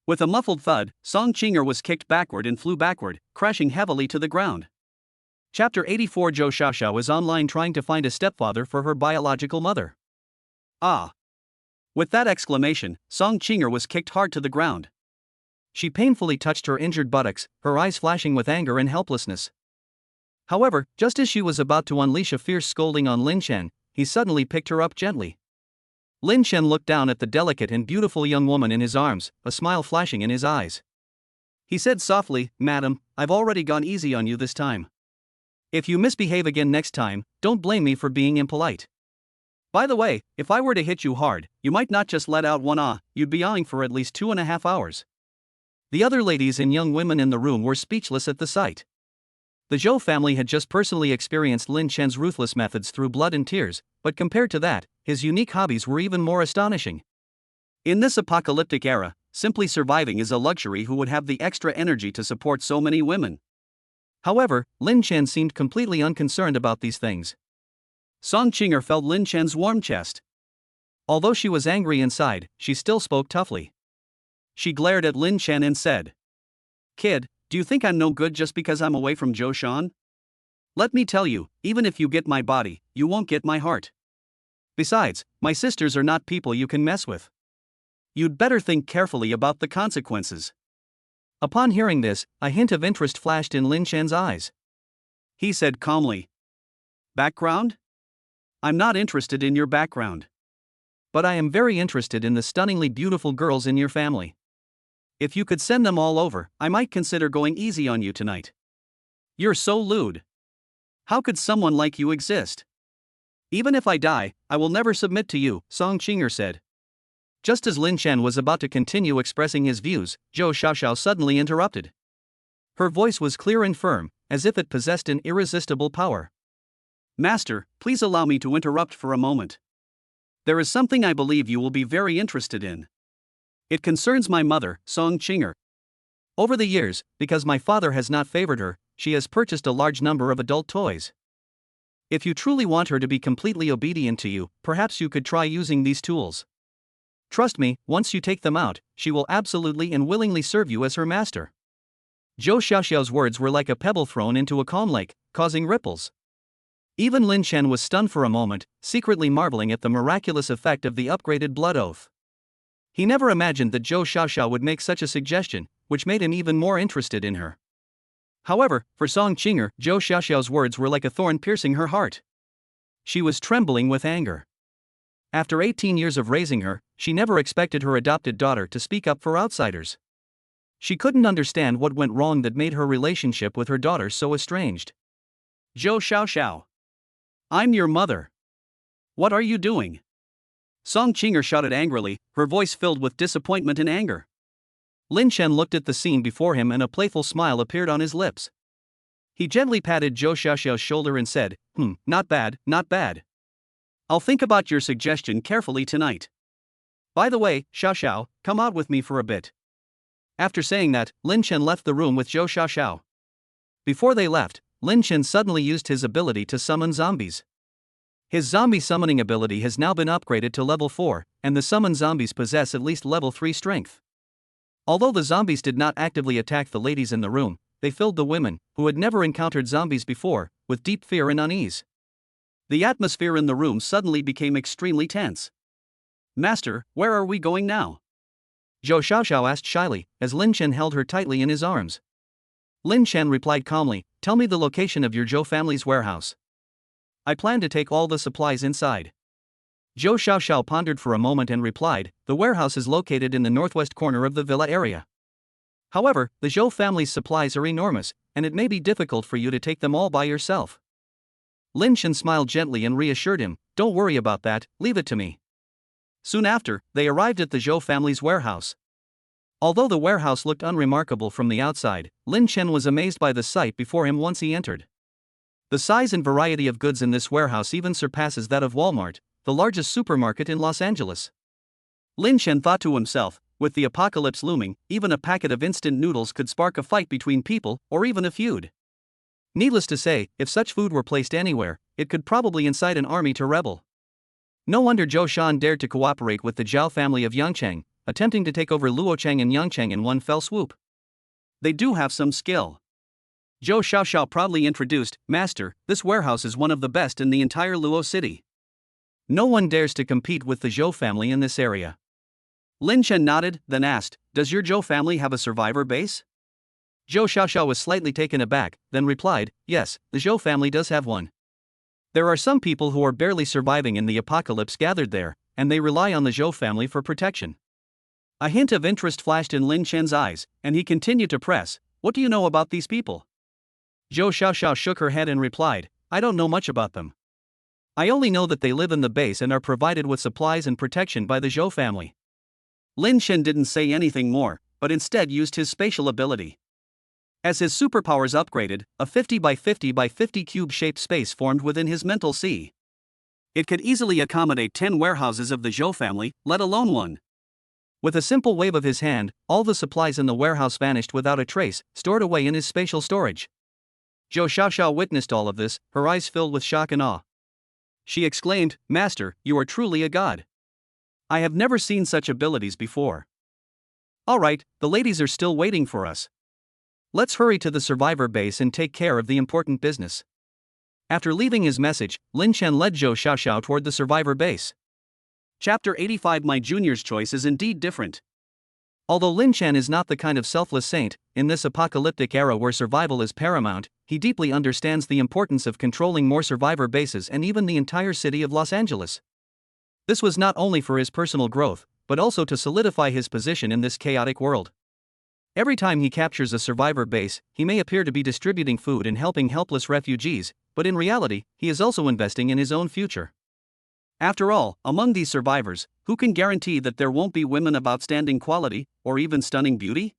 A: With a muffled thud, Song Qinger was kicked backward and flew backward, crashing heavily to the ground. Chapter 84. Zhou Xiaoxiao is online trying to find a stepfather for her biological mother. Ah! With that exclamation, Song Qinger was kicked hard to the ground. She painfully touched her injured buttocks, her eyes flashing with anger and helplessness. However, just as she was about to unleash a fierce scolding on Lin Chen, he suddenly picked her up gently. Lin Chen looked down at the delicate and beautiful young woman in his arms, a smile flashing in his eyes. He said softly, Madam, I've already gone easy on you this time. If you misbehave again next time, don't blame me for being impolite. By the way, if I were to hit you hard, you might not just let out one ah, you'd be ahing for at least 2.5 hours. The other ladies and young women in the room were speechless at the sight. The Zhou family had just personally experienced Lin Chen's ruthless methods through blood and tears, but compared to that, his unique hobbies were even more astonishing. In this apocalyptic era, simply surviving is a luxury. Who would have the extra energy to support so many women? However, Lin Chen seemed completely unconcerned about these things. Song Qinger felt Lin Chen's warm chest. Although she was angry inside, she still spoke toughly. She glared at Lin Chen and said, Kid, do you think I'm no good just because I'm away from Zhou Shan? Let me tell you, even if you get my body, you won't get my heart. Besides, my sisters are not people you can mess with. You'd better think carefully about the consequences. Upon hearing this, a hint of interest flashed in Lin Chen's eyes. He said calmly, Background? I'm not interested in your background. But I am very interested in the stunningly beautiful girls in your family. If you could send them all over, I might consider going easy on you tonight. You're so lewd. How could someone like you exist? Even if I die, I will never submit to you, Song Qinger said. Just as Lin Chen was about to continue expressing his views, Zhou Xiaoxiao suddenly interrupted. Her voice was clear and firm, as if it possessed an irresistible power. Master, please allow me to interrupt for a moment. There is something I believe you will be very interested in. It concerns my mother, Song Qinger. Over the years, because my father has not favored her, she has purchased a large number of adult toys. If you truly want her to be completely obedient to you, perhaps you could try using these tools. Trust me, once you take them out, she will absolutely and willingly serve you as her master. Zhou Xiaoxiao's words were like a pebble thrown into a calm lake, causing ripples. Even Lin Chen was stunned for a moment, secretly marveling at the miraculous effect of the upgraded blood oath. He never imagined that Zhou Xiaoxiao would make such a suggestion, which made him even more interested in her. However, for Song Qinger, Zhou Xiaoxiao's words were like a thorn piercing her heart. She was trembling with anger. After 18 years of raising her, she never expected her adopted daughter to speak up for outsiders. She couldn't understand what went wrong that made her relationship with her daughter so estranged. Zhou Xiaoxiao. I'm your mother. What are you doing? Song Qinger shouted angrily, her voice filled with disappointment and anger. Lin Chen looked at the scene before him and a playful smile appeared on his lips. He gently patted Zhou Xiaoxiao's shoulder and said, not bad, not bad. I'll think about your suggestion carefully tonight. By the way, Xiaoxiao, come out with me for a bit. After saying that, Lin Chen left the room with Zhou Xiaoxiao. Before they left, Lin Chen suddenly used his ability to summon zombies. His zombie summoning ability has now been upgraded to level 4, and the summoned zombies possess at least level 3 strength. Although the zombies did not actively attack the ladies in the room, they filled the women, who had never encountered zombies before, with deep fear and unease. The atmosphere in the room suddenly became extremely tense. Master, where are we going now? Zhou Xiaoxiao asked shyly, as Lin Chen held her tightly in his arms. Lin Chen replied calmly, tell me the location of your Zhou family's warehouse. I plan to take all the supplies inside. Zhou Xiaoxiao pondered for a moment and replied, the warehouse is located in the northwest corner of the villa area. However, the Zhou family's supplies are enormous, and it may be difficult for you to take them all by yourself. Lin Chen smiled gently and reassured him, don't worry about that, leave it to me. Soon after, they arrived at the Zhou family's warehouse. Although the warehouse looked unremarkable from the outside, Lin Chen was amazed by the sight before him once he entered. The size and variety of goods in this warehouse even surpasses that of Walmart, the largest supermarket in Los Angeles. Lin Chen thought to himself, with the apocalypse looming, even a packet of instant noodles could spark a fight between people, or even a feud. Needless to say, if such food were placed anywhere, it could probably incite an army to rebel. No wonder Zhou Shan dared to cooperate with the Zhao family of Yangcheng, attempting to take over Luocheng and Yangcheng in one fell swoop. They do have some skill. Zhou Xiaoxiao proudly introduced, Master, this warehouse is one of the best in the entire Luo city. No one dares to compete with the Zhou family in this area. Lin Chen nodded, then asked, does your Zhou family have a survivor base? Zhou Xiaoxiao was slightly taken aback, then replied, yes, the Zhou family does have one. There are some people who are barely surviving in the apocalypse gathered there, and they rely on the Zhou family for protection. A hint of interest flashed in Lin Chen's eyes, and he continued to press, what do you know about these people? Zhou Xiaoxiao shook her head and replied, I don't know much about them. I only know that they live in the base and are provided with supplies and protection by the Zhou family. Lin Chen didn't say anything more, but instead used his spatial ability. As his superpowers upgraded, a 50 by 50 by 50 cube-shaped space formed within his mental sea. It could easily accommodate 10 warehouses of the Zhou family, let alone one. With a simple wave of his hand, all the supplies in the warehouse vanished without a trace, stored away in his spatial storage. Zhou Xiaoxiao witnessed all of this, her eyes filled with shock and awe. She exclaimed, Master, you are truly a god. I have never seen such abilities before. Alright, the ladies are still waiting for us. Let's hurry to the survivor base and take care of the important business. After leaving his message, Lin Chen led Zhou Xiaoxiao toward the survivor base. Chapter 85 My Junior's choice is indeed different. Although Lin Chen is not the kind of selfless saint, in this apocalyptic era where survival is paramount, he deeply understands the importance of controlling more survivor bases and even the entire city of Los Angeles. This was not only for his personal growth, but also to solidify his position in this chaotic world. Every time he captures a survivor base, he may appear to be distributing food and helping helpless refugees, but in reality, he is also investing in his own future. After all, among these survivors, who can guarantee that there won't be women of outstanding quality, or even stunning beauty?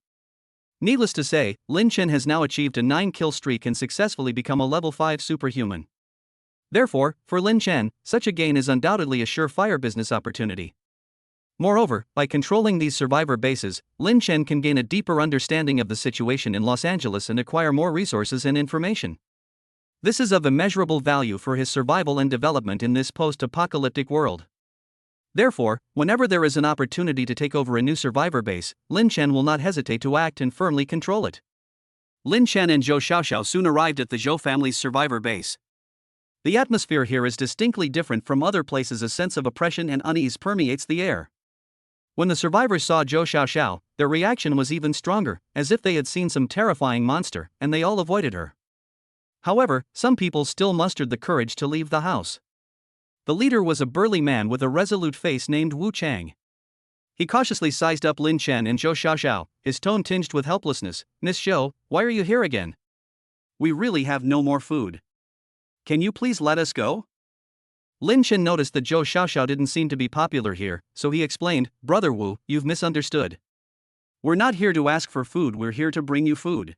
A: Needless to say, Lin Chen has now achieved a 9-kill streak and successfully become a level 5 superhuman. Therefore, for Lin Chen, such a gain is undoubtedly a surefire business opportunity. Moreover, by controlling these survivor bases, Lin Chen can gain a deeper understanding of the situation in Los Angeles and acquire more resources and information. This is of immeasurable value for his survival and development in this post-apocalyptic world. Therefore, whenever there is an opportunity to take over a new survivor base, Lin Chen will not hesitate to act and firmly control it. Lin Chen and Zhou Xiaoxiao soon arrived at the Zhou family's survivor base. The atmosphere here is distinctly different from other places. A sense of oppression and unease permeates the air. When the survivors saw Zhou Xiaoxiao, their reaction was even stronger, as if they had seen some terrifying monster, and they all avoided her. However, some people still mustered the courage to leave the house. The leader was a burly man with a resolute face named Wu Chang. He cautiously sized up Lin Chen and Zhou Xiaoxiao, his tone tinged with helplessness. Miss Zhou, why are you here again? We really have no more food. Can you please let us go? Lin Chen noticed that Zhou Xiaoxiao didn't seem to be popular here, so he explained, Brother Wu, you've misunderstood. We're not here to ask for food, we're here to bring you food.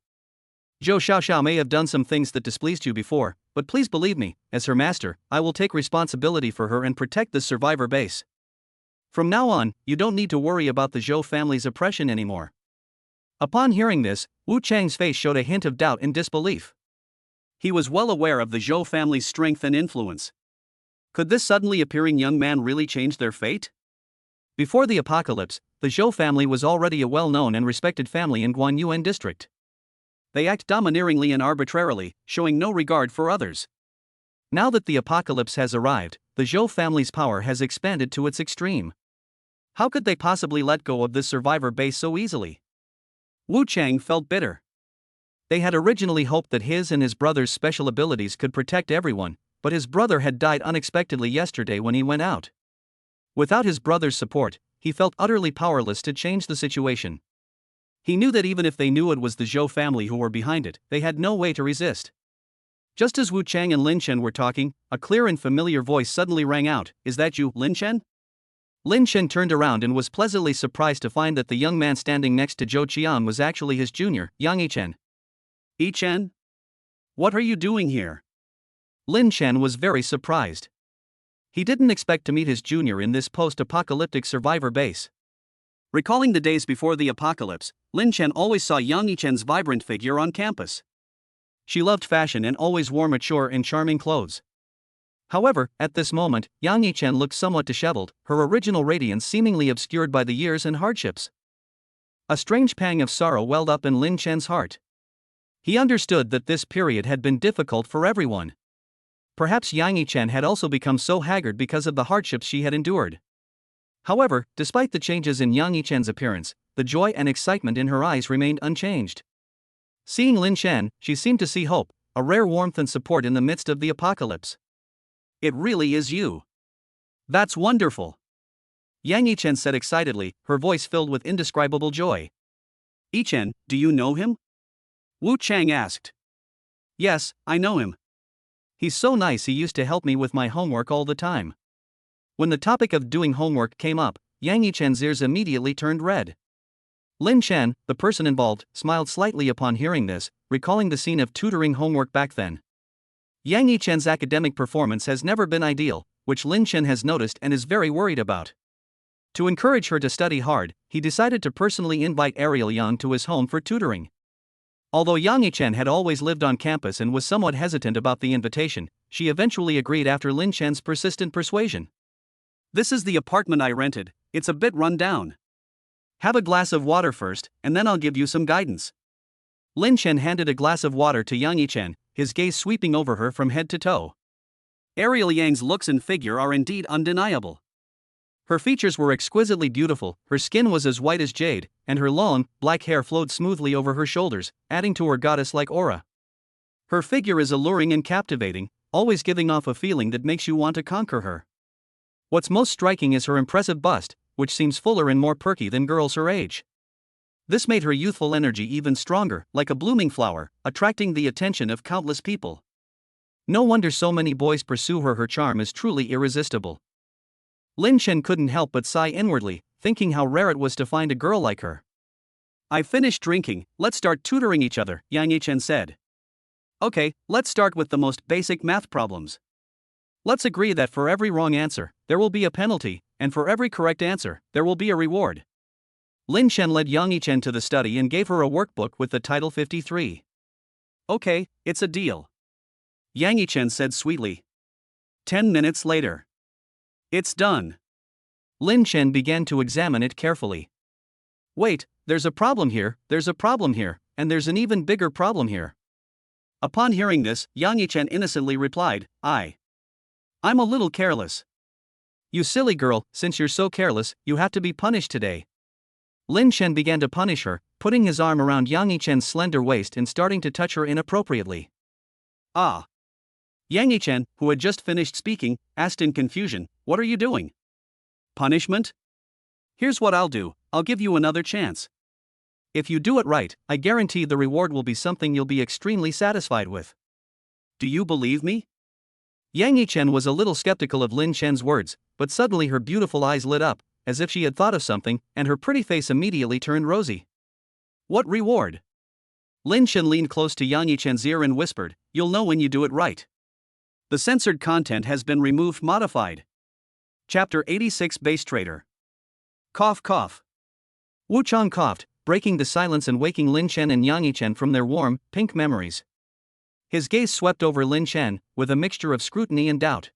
A: Zhou Xiaoxiao may have done some things that displeased you before, but please believe me, as her master, I will take responsibility for her and protect the survivor base. From now on, you don't need to worry about the Zhou family's oppression anymore. Upon hearing this, Wu Chang's face showed a hint of doubt and disbelief. He was well aware of the Zhou family's strength and influence. Could this suddenly appearing young man really change their fate? Before the apocalypse, the Zhou family was already a well-known and respected family in Guanyuan district. They act domineeringly and arbitrarily, showing no regard for others. Now that the apocalypse has arrived, the Zhou family's power has expanded to its extreme. How could they possibly let go of this survivor base so easily? Wu Chang felt bitter. They had originally hoped that his and his brother's special abilities could protect everyone, but his brother had died unexpectedly yesterday when he went out. Without his brother's support, he felt utterly powerless to change the situation. He knew that even if they knew it was the Zhou family who were behind it, they had no way to resist. Just as Wu Chang and Lin Chen were talking, a clear and familiar voice suddenly rang out, Is that you, Lin Chen? Lin Chen turned around and was pleasantly surprised to find that the young man standing next to Zhou Qian was actually his junior, Yang Yichen. Yichen? What are you doing here? Lin Chen was very surprised. He didn't expect to meet his junior in this post-apocalyptic survivor base. Recalling the days before the apocalypse, Lin Chen always saw Yang Yichen's vibrant figure on campus. She loved fashion and always wore mature and charming clothes. However, at this moment, Yang Yichen looked somewhat disheveled, her original radiance seemingly obscured by the years and hardships. A strange pang of sorrow welled up in Lin Chen's heart. He understood that this period had been difficult for everyone. Perhaps Yang Yichen had also become so haggard because of the hardships she had endured. However, despite the changes in Yang Yichen's appearance, the joy and excitement in her eyes remained unchanged. Seeing Lin Chen, she seemed to see hope, a rare warmth and support in the midst of the apocalypse. It really is you. That's wonderful. Yang Yichen said excitedly, her voice filled with indescribable joy. Yichen, do you know him? Wu Chang asked. Yes, I know him. He's so nice, he used to help me with my homework all the time. When the topic of doing homework came up, Yang Yichen's ears immediately turned red. Lin Chen, the person involved, smiled slightly upon hearing this, recalling the scene of tutoring homework back then. Yang Yichen's academic performance has never been ideal, which Lin Chen has noticed and is very worried about. To encourage her to study hard, he decided to personally invite Ariel Yang to his home for tutoring. Although Yang Yichen had always lived on campus and was somewhat hesitant about the invitation, she eventually agreed after Lin Chen's persistent persuasion. This is the apartment I rented, it's a bit run down. Have a glass of water first, and then I'll give you some guidance. Lin Chen handed a glass of water to Yang Yichen, his gaze sweeping over her from head to toe. Ariel Yang's looks and figure are indeed undeniable. Her features were exquisitely beautiful, her skin was as white as jade, and her long, black hair flowed smoothly over her shoulders, adding to her goddess-like aura. Her figure is alluring and captivating, always giving off a feeling that makes you want to conquer her. What's most striking is her impressive bust, which seems fuller and more perky than girls her age. This made her youthful energy even stronger, like a blooming flower, attracting the attention of countless people. No wonder so many boys pursue her, her charm is truly irresistible. Lin Chen couldn't help but sigh inwardly, thinking how rare it was to find a girl like her. I've finished drinking, let's start tutoring each other, Yang Yichen said. Okay, let's start with the most basic math problems. Let's agree that for every wrong answer, there will be a penalty, and for every correct answer, there will be a reward. Lin Chen led Yang Yichen to the study and gave her a workbook with the title 53. Okay, it's a deal. Yang Yichen said sweetly. 10 minutes later. It's done. Lin Chen began to examine it carefully. Wait, there's a problem here, and there's an even bigger problem here. Upon hearing this, Yang Yichen innocently replied, I'm a little careless. You silly girl, since you're so careless, you have to be punished today. Lin Chen began to punish her, putting his arm around Yang Yichen's slender waist and starting to touch her inappropriately. Ah. Yang Yichen, who had just finished speaking, asked in confusion, What are you doing? Punishment? Here's what I'll do, I'll give you another chance. If you do it right, I guarantee the reward will be something you'll be extremely satisfied with. Do you believe me? Yang Yichen was a little skeptical of Lin Chen's words, but suddenly her beautiful eyes lit up, as if she had thought of something, and her pretty face immediately turned rosy. What reward? Lin Chen leaned close to Yang Yichen's ear and whispered, "You'll know when you do it right. The censored content has been removed modified." Chapter 86 Base Trader. Cough cough. Wu Chang coughed, breaking the silence and waking Lin Chen and Yang Yichen from their warm, pink memories. His gaze swept over Lin Chen, with a mixture of scrutiny and doubt.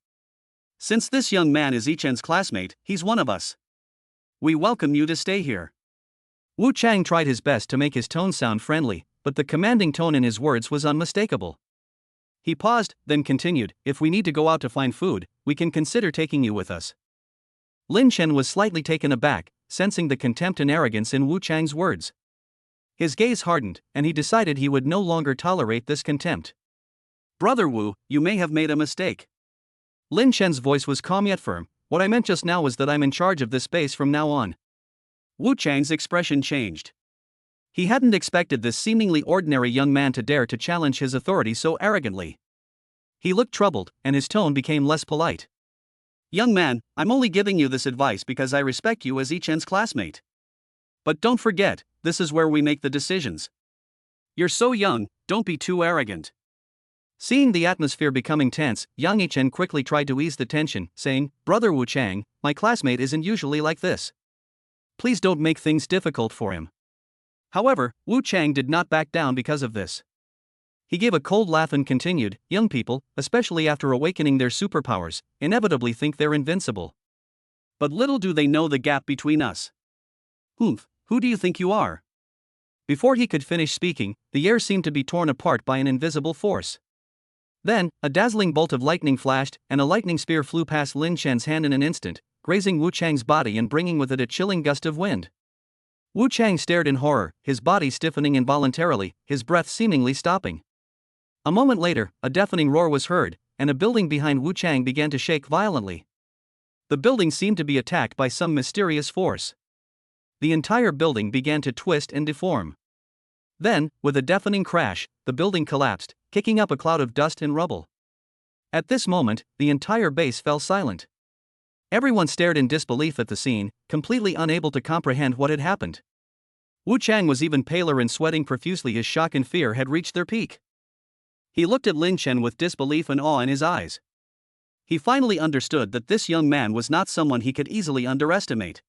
A: "Since this young man is Yichen's classmate, he's one of us. We welcome you to stay here." Wu Chang tried his best to make his tone sound friendly, but the commanding tone in his words was unmistakable. He paused, then continued, "If we need to go out to find food, we can consider taking you with us." Lin Chen was slightly taken aback, sensing the contempt and arrogance in Wu Chang's words. His gaze hardened, and he decided he would no longer tolerate this contempt. "Brother Wu, you may have made a mistake." Lin Chen's voice was calm yet firm. "What I meant just now was that I'm in charge of this space from now on." Wu Chang's expression changed. He hadn't expected this seemingly ordinary young man to dare to challenge his authority so arrogantly. He looked troubled, and his tone became less polite. "Young man, I'm only giving you this advice because I respect you as Yichen's classmate. But don't forget, this is where we make the decisions. You're so young, don't be too arrogant." Seeing the atmosphere becoming tense, Yang Yichen quickly tried to ease the tension, saying, "Brother Wu Chang, my classmate isn't usually like this. Please don't make things difficult for him." However, Wu Chang did not back down because of this. He gave a cold laugh and continued, "Young people, especially after awakening their superpowers, inevitably think they're invincible. But little do they know the gap between us. Humph, who do you think you are?" Before he could finish speaking, the air seemed to be torn apart by an invisible force. Then, a dazzling bolt of lightning flashed, and a lightning spear flew past Lin Chen's hand in an instant, grazing Wu Chang's body and bringing with it a chilling gust of wind. Wu Chang stared in horror, his body stiffening involuntarily, his breath seemingly stopping. A moment later, a deafening roar was heard, and a building behind Wu Chang began to shake violently. The building seemed to be attacked by some mysterious force. The entire building began to twist and deform. Then, with a deafening crash, the building collapsed, kicking up a cloud of dust and rubble. At this moment, the entire base fell silent. Everyone stared in disbelief at the scene, completely unable to comprehend what had happened. Wu Chang was even paler and sweating profusely. His shock and fear had reached their peak. He looked at Lin Chen with disbelief and awe in his eyes. He finally understood that this young man was not someone he could easily underestimate.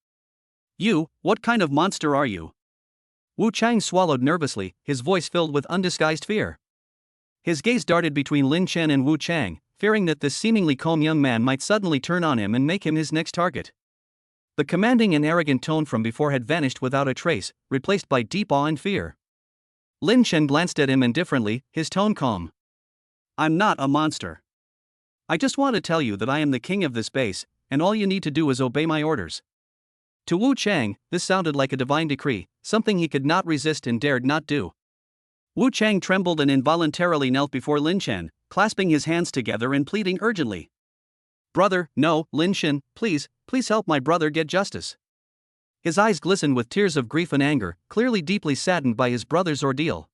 A: "You, what kind of monster are you?" Wu Chang swallowed nervously, his voice filled with undisguised fear. His gaze darted between Lin Chen and Wu Chang, fearing that this seemingly calm young man might suddenly turn on him and make him his next target. The commanding and arrogant tone from before had vanished without a trace, replaced by deep awe and fear. Lin Chen glanced at him indifferently, his tone calm. "I'm not a monster. I just want to tell you that I am the king of this base, and all you need to do is obey my orders." To Wu Chang, this sounded like a divine decree, something he could not resist and dared not do. Wu Chang trembled and involuntarily knelt before Lin Chen, clasping his hands together and pleading urgently. "Brother, no, Lin Chen, please help my brother get justice." His eyes glistened with tears of grief and anger, clearly deeply saddened by his brother's ordeal.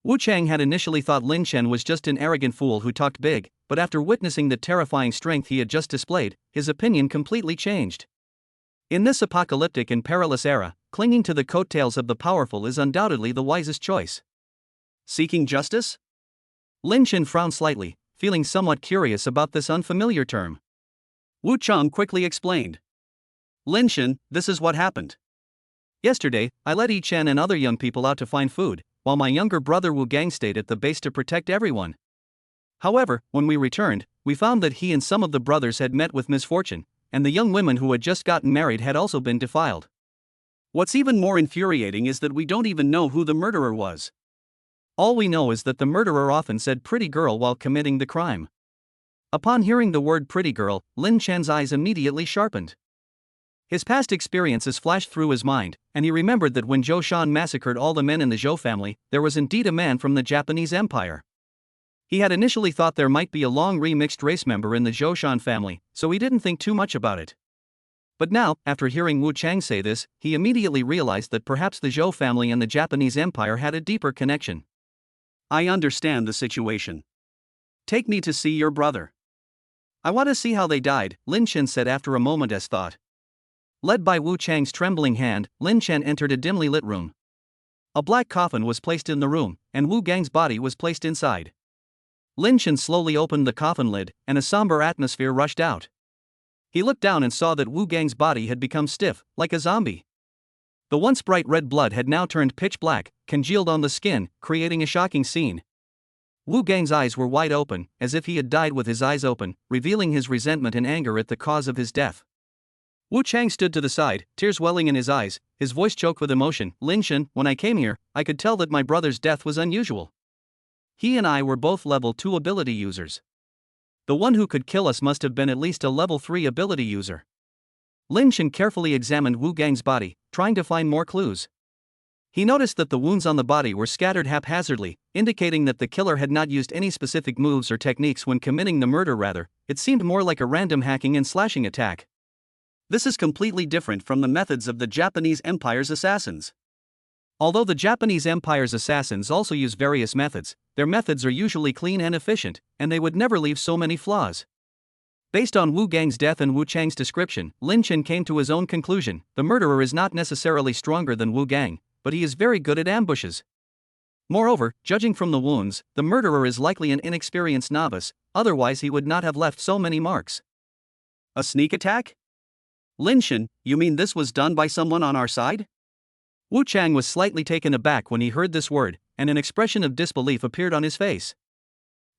A: Wu Chang had initially thought Lin Chen was just an arrogant fool who talked big, but after witnessing the terrifying strength he had just displayed, his opinion completely changed. In this apocalyptic and perilous era, clinging to the coattails of the powerful is undoubtedly the wisest choice. Seeking justice? Lin Chen frowned slightly, feeling somewhat curious about this unfamiliar term. Wu Chang quickly explained. "Lin Chen, this is what happened. Yesterday, I led Yi Chen and other young people out to find food, while my younger brother Wu Gang stayed at the base to protect everyone. However, when we returned, we found that he and some of the brothers had met with misfortune, and the young women who had just gotten married had also been defiled. What's even more infuriating is that we don't even know who the murderer was. All we know is that the murderer often said 'pretty girl' while committing the crime." Upon hearing the word "pretty girl," Lin Chen's eyes immediately sharpened. His past experiences flashed through his mind, and he remembered that when Zhou Shan massacred all the men in the Zhou family, there was indeed a man from the Japanese Empire. He had initially thought there might be a long remixed race member in the Zhou Shan family, so he didn't think too much about it. But now, after hearing Wu Chang say this, he immediately realized that perhaps the Zhou family and the Japanese Empire had a deeper connection. I understand the situation. Take me to see your brother. I want to see how they died, Lin Chen said after a moment's thought. Led by Wu Chang's trembling hand, Lin Chen entered a dimly lit room. A black coffin was placed in the room, and Wu Gang's body was placed inside. Lin Chen slowly opened the coffin lid, and a somber atmosphere rushed out. He looked down and saw that Wu Gang's body had become stiff, like a zombie. The once bright red blood had now turned pitch black, congealed on the skin, creating a shocking scene. Wu Gang's eyes were wide open, as if he had died with his eyes open, revealing his resentment and anger at the cause of his death. Wu Chang stood to the side, tears welling in his eyes, his voice choked with emotion. Lin Chen, when I came here, I could tell that my brother's death was unusual. He and I were both level 2 ability users. The one who could kill us must have been at least a level 3 ability user. Lin Chen carefully examined Wu Gang's body, trying to find more clues. He noticed that the wounds on the body were scattered haphazardly, indicating that the killer had not used any specific moves or techniques when committing the murder. Rather, it seemed more like a random hacking and slashing attack. This is completely different from the methods of the Japanese Empire's assassins. Although the Japanese Empire's assassins also use various methods, their methods are usually clean and efficient, and they would never leave so many flaws. Based on Wu Gang's death and Wu Chang's description, Lin Chen came to his own conclusion: the murderer is not necessarily stronger than Wu Gang, but he is very good at ambushes. Moreover, judging from the wounds, the murderer is likely an inexperienced novice, otherwise he would not have left so many marks. A sneak attack? Lin Chen, you mean this was done by someone on our side? Wu Chang was slightly taken aback when he heard this word, and an expression of disbelief appeared on his face.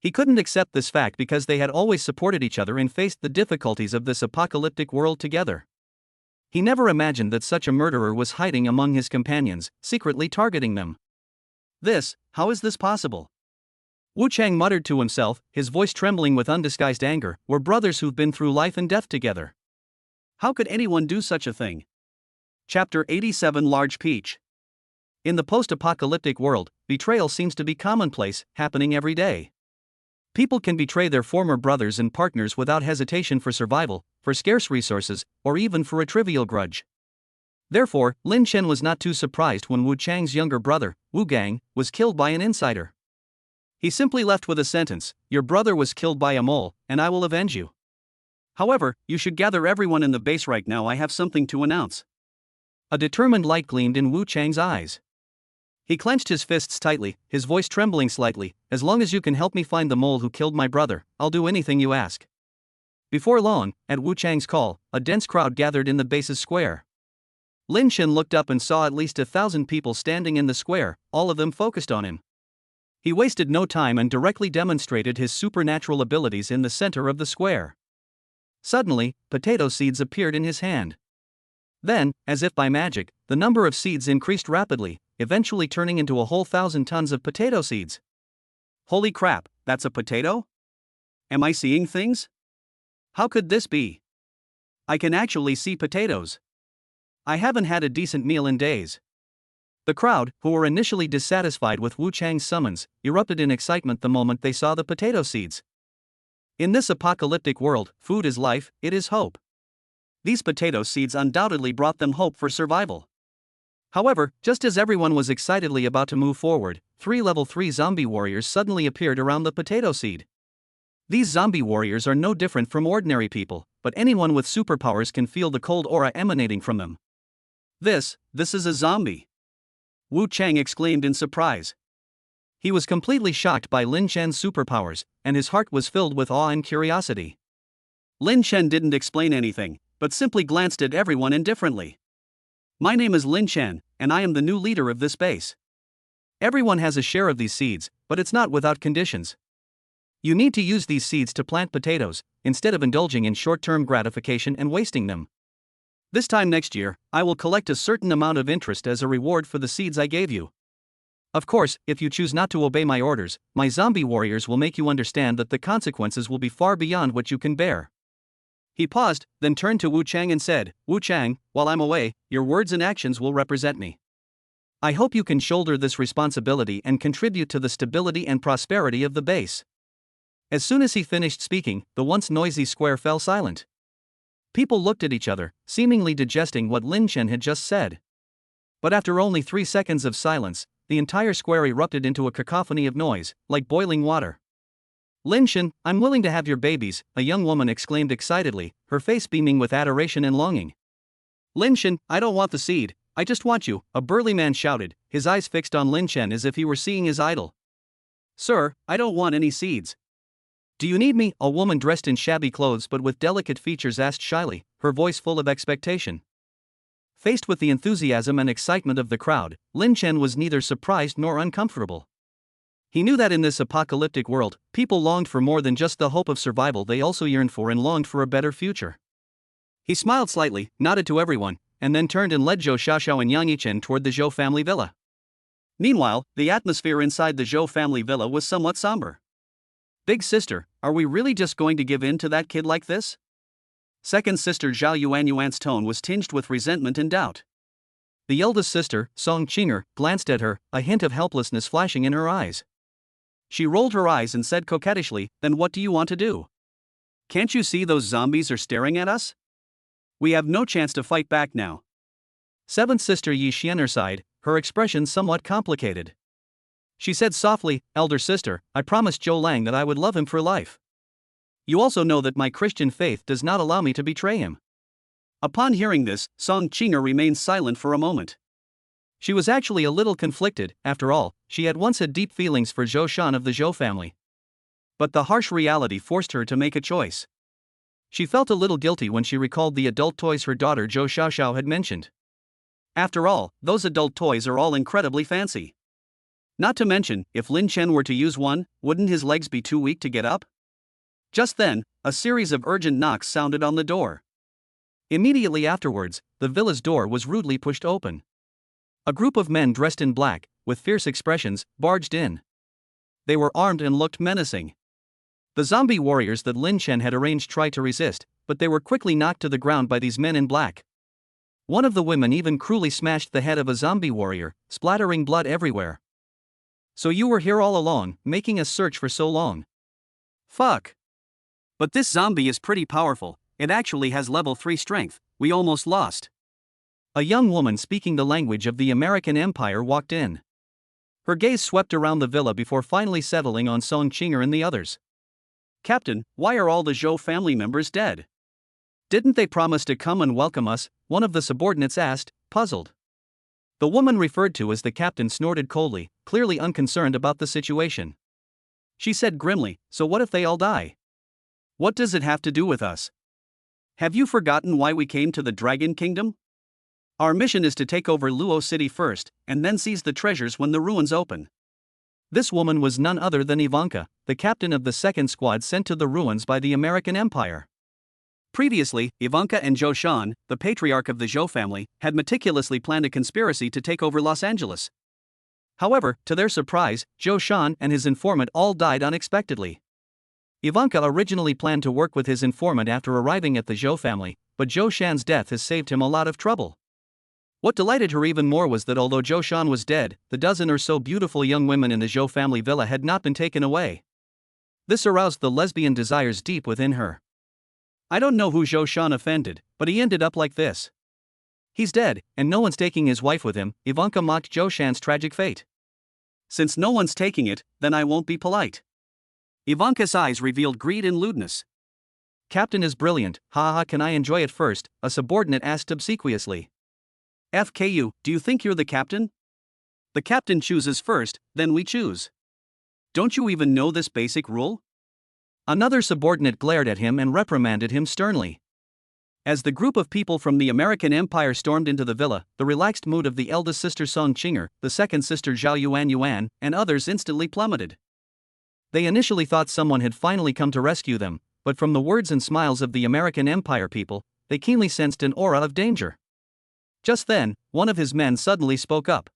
A: He couldn't accept this fact because they had always supported each other and faced the difficulties of this apocalyptic world together. He never imagined that such a murderer was hiding among his companions, secretly targeting them. How is this possible? Wu Chang muttered to himself, his voice trembling with undisguised anger. We're brothers who've been through life and death together. How could anyone do such a thing? Chapter 87 Large Peach. In the post-apocalyptic world, betrayal seems to be commonplace, happening every day. People can betray their former brothers and partners without hesitation for survival, for scarce resources, or even for a trivial grudge. Therefore, Lin Chen was not too surprised when Wu Chang's younger brother, Wu Gang, was killed by an insider. He simply left with a sentence: your brother was killed by a mole, and I will avenge you. However, you should gather everyone in the base right now. I have something to announce. A determined light gleamed in Wu Chang's eyes. He clenched his fists tightly, his voice trembling slightly. As long as you can help me find the mole who killed my brother, I'll do anything you ask. Before long, at Wu Chang's call, a dense crowd gathered in the base's square. Lin Chen looked up and saw at least 1,000 people standing in the square, all of them focused on him. He wasted no time and directly demonstrated his supernatural abilities in the center of the square. Suddenly, potato seeds appeared in his hand. Then, as if by magic, the number of seeds increased rapidly, eventually turning into a whole 1,000 tons of potato seeds. Holy crap, that's a potato? Am I seeing things? How could this be? I can actually see potatoes. I haven't had a decent meal in days. The crowd, who were initially dissatisfied with Wu Chang's summons, erupted in excitement the moment they saw the potato seeds. In this apocalyptic world, food is life, it is hope. These potato seeds undoubtedly brought them hope for survival. However, just as everyone was excitedly about to move forward, 3 level 3 zombie warriors suddenly appeared around the potato seed. These zombie warriors are no different from ordinary people, but anyone with superpowers can feel the cold aura emanating from them. This is a zombie! Wu Chang exclaimed in surprise. He was completely shocked by Lin Chen's superpowers, and his heart was filled with awe and curiosity. Lin Chen didn't explain anything, but simply glanced at everyone indifferently. My name is Lin Chen, and I am the new leader of this base. Everyone has a share of these seeds, but it's not without conditions. You need to use these seeds to plant potatoes, instead of indulging in short-term gratification and wasting them. This time next year, I will collect a certain amount of interest as a reward for the seeds I gave you. Of course, if you choose not to obey my orders, my zombie warriors will make you understand that the consequences will be far beyond what you can bear. He paused, then turned to Wu Chang and said, Wu Chang, while I'm away, your words and actions will represent me. I hope you can shoulder this responsibility and contribute to the stability and prosperity of the base. As soon as he finished speaking, the once noisy square fell silent. People looked at each other, seemingly digesting what Lin Chen had just said. But after only 3 seconds of silence, the entire square erupted into a cacophony of noise, like boiling water. Lin Chen, I'm willing to have your babies, a young woman exclaimed excitedly, her face beaming with adoration and longing. Lin Chen, I don't want the seed, I just want you, a burly man shouted, his eyes fixed on Lin Chen as if he were seeing his idol. Sir, I don't want any seeds. Do you need me? A woman dressed in shabby clothes but with delicate features asked shyly, her voice full of expectation. Faced with the enthusiasm and excitement of the crowd, Lin Chen was neither surprised nor uncomfortable. He knew that in this apocalyptic world, people longed for more than just the hope of survival, they also yearned for and longed for a better future. He smiled slightly, nodded to everyone, and then turned and led Zhou Xiaoxiao and Yang Yichen toward the Zhou family villa. Meanwhile, the atmosphere inside the Zhou family villa was somewhat somber. Big sister, are we really just going to give in to that kid like this? Second sister Zhao Yuanyuan's tone was tinged with resentment and doubt. The eldest sister, Song Qinger, glanced at her, a hint of helplessness flashing in her eyes. She rolled her eyes and said coquettishly, then what do you want to do? Can't you see those zombies are staring at us? We have no chance to fight back now. Seventh sister Yi Xian'er sighed, her expression somewhat complicated. She said softly, elder sister, I promised Zhou Lang that I would love him for life. You also know that my Christian faith does not allow me to betray him. Upon hearing this, Song Qinger remained silent for a moment. She was actually a little conflicted, after all, she had once had deep feelings for Zhou Shan of the Zhou family. But the harsh reality forced her to make a choice. She felt a little guilty when she recalled the adult toys her daughter Zhou Xiaoxiao had mentioned. After all, those adult toys are all incredibly fancy. Not to mention, if Lin Chen were to use one, wouldn't his legs be too weak to get up? Just then, a series of urgent knocks sounded on the door. Immediately afterwards, the villa's door was rudely pushed open. A group of men dressed in black, with fierce expressions, barged in. They were armed and looked menacing. The zombie warriors that Lin Chen had arranged tried to resist, but they were quickly knocked to the ground by these men in black. One of the women even cruelly smashed the head of a zombie warrior, splattering blood everywhere. So you were here all along, making us search for so long. Fuck. But this zombie is pretty powerful, it actually has level 3 strength, we almost lost. A young woman speaking the language of the American Empire walked in. Her gaze swept around the villa before finally settling on Song Qinger and the others. Captain, why are all the Zhou family members dead? Didn't they promise to come and welcome us? One of the subordinates asked, puzzled. The woman referred to as the captain snorted coldly, clearly unconcerned about the situation. She said grimly, so what if they all die? What does it have to do with us? Have you forgotten why we came to the Dragon Kingdom? Our mission is to take over Luo City first, and then seize the treasures when the ruins open. This woman was none other than Ivanka, the captain of the second squad sent to the ruins by the American Empire. Previously, Ivanka and Zhou Shan, the patriarch of the Zhou family, had meticulously planned a conspiracy to take over Los Angeles. However, to their surprise, Zhou Shan and his informant all died unexpectedly. Ivanka originally planned to work with his informant after arriving at the Zhou family, but Zhou Shan's death has saved him a lot of trouble. What delighted her even more was that although Zhou Shan was dead, the dozen or so beautiful young women in the Zhou family villa had not been taken away. This aroused the lesbian desires deep within her. I don't know who Zhou Shan offended, but he ended up like this. He's dead, and no one's taking his wife with him, Ivanka mocked Zhou Shan's tragic fate. Since no one's taking it, then I won't be polite. Ivanka's eyes revealed greed and lewdness. Captain is brilliant, haha, can I enjoy it first? A subordinate asked obsequiously. FKU, do you think you're the captain? The captain chooses first, then we choose. Don't you even know this basic rule? Another subordinate glared at him and reprimanded him sternly. As the group of people from the American Empire stormed into the villa, the relaxed mood of the eldest sister Song Qinger, the second sister Zhao Yuanyuan, and others instantly plummeted. They initially thought someone had finally come to rescue them, but from the words and smiles of the American Empire people, they keenly sensed an aura of danger. Just then, one of his men suddenly spoke up.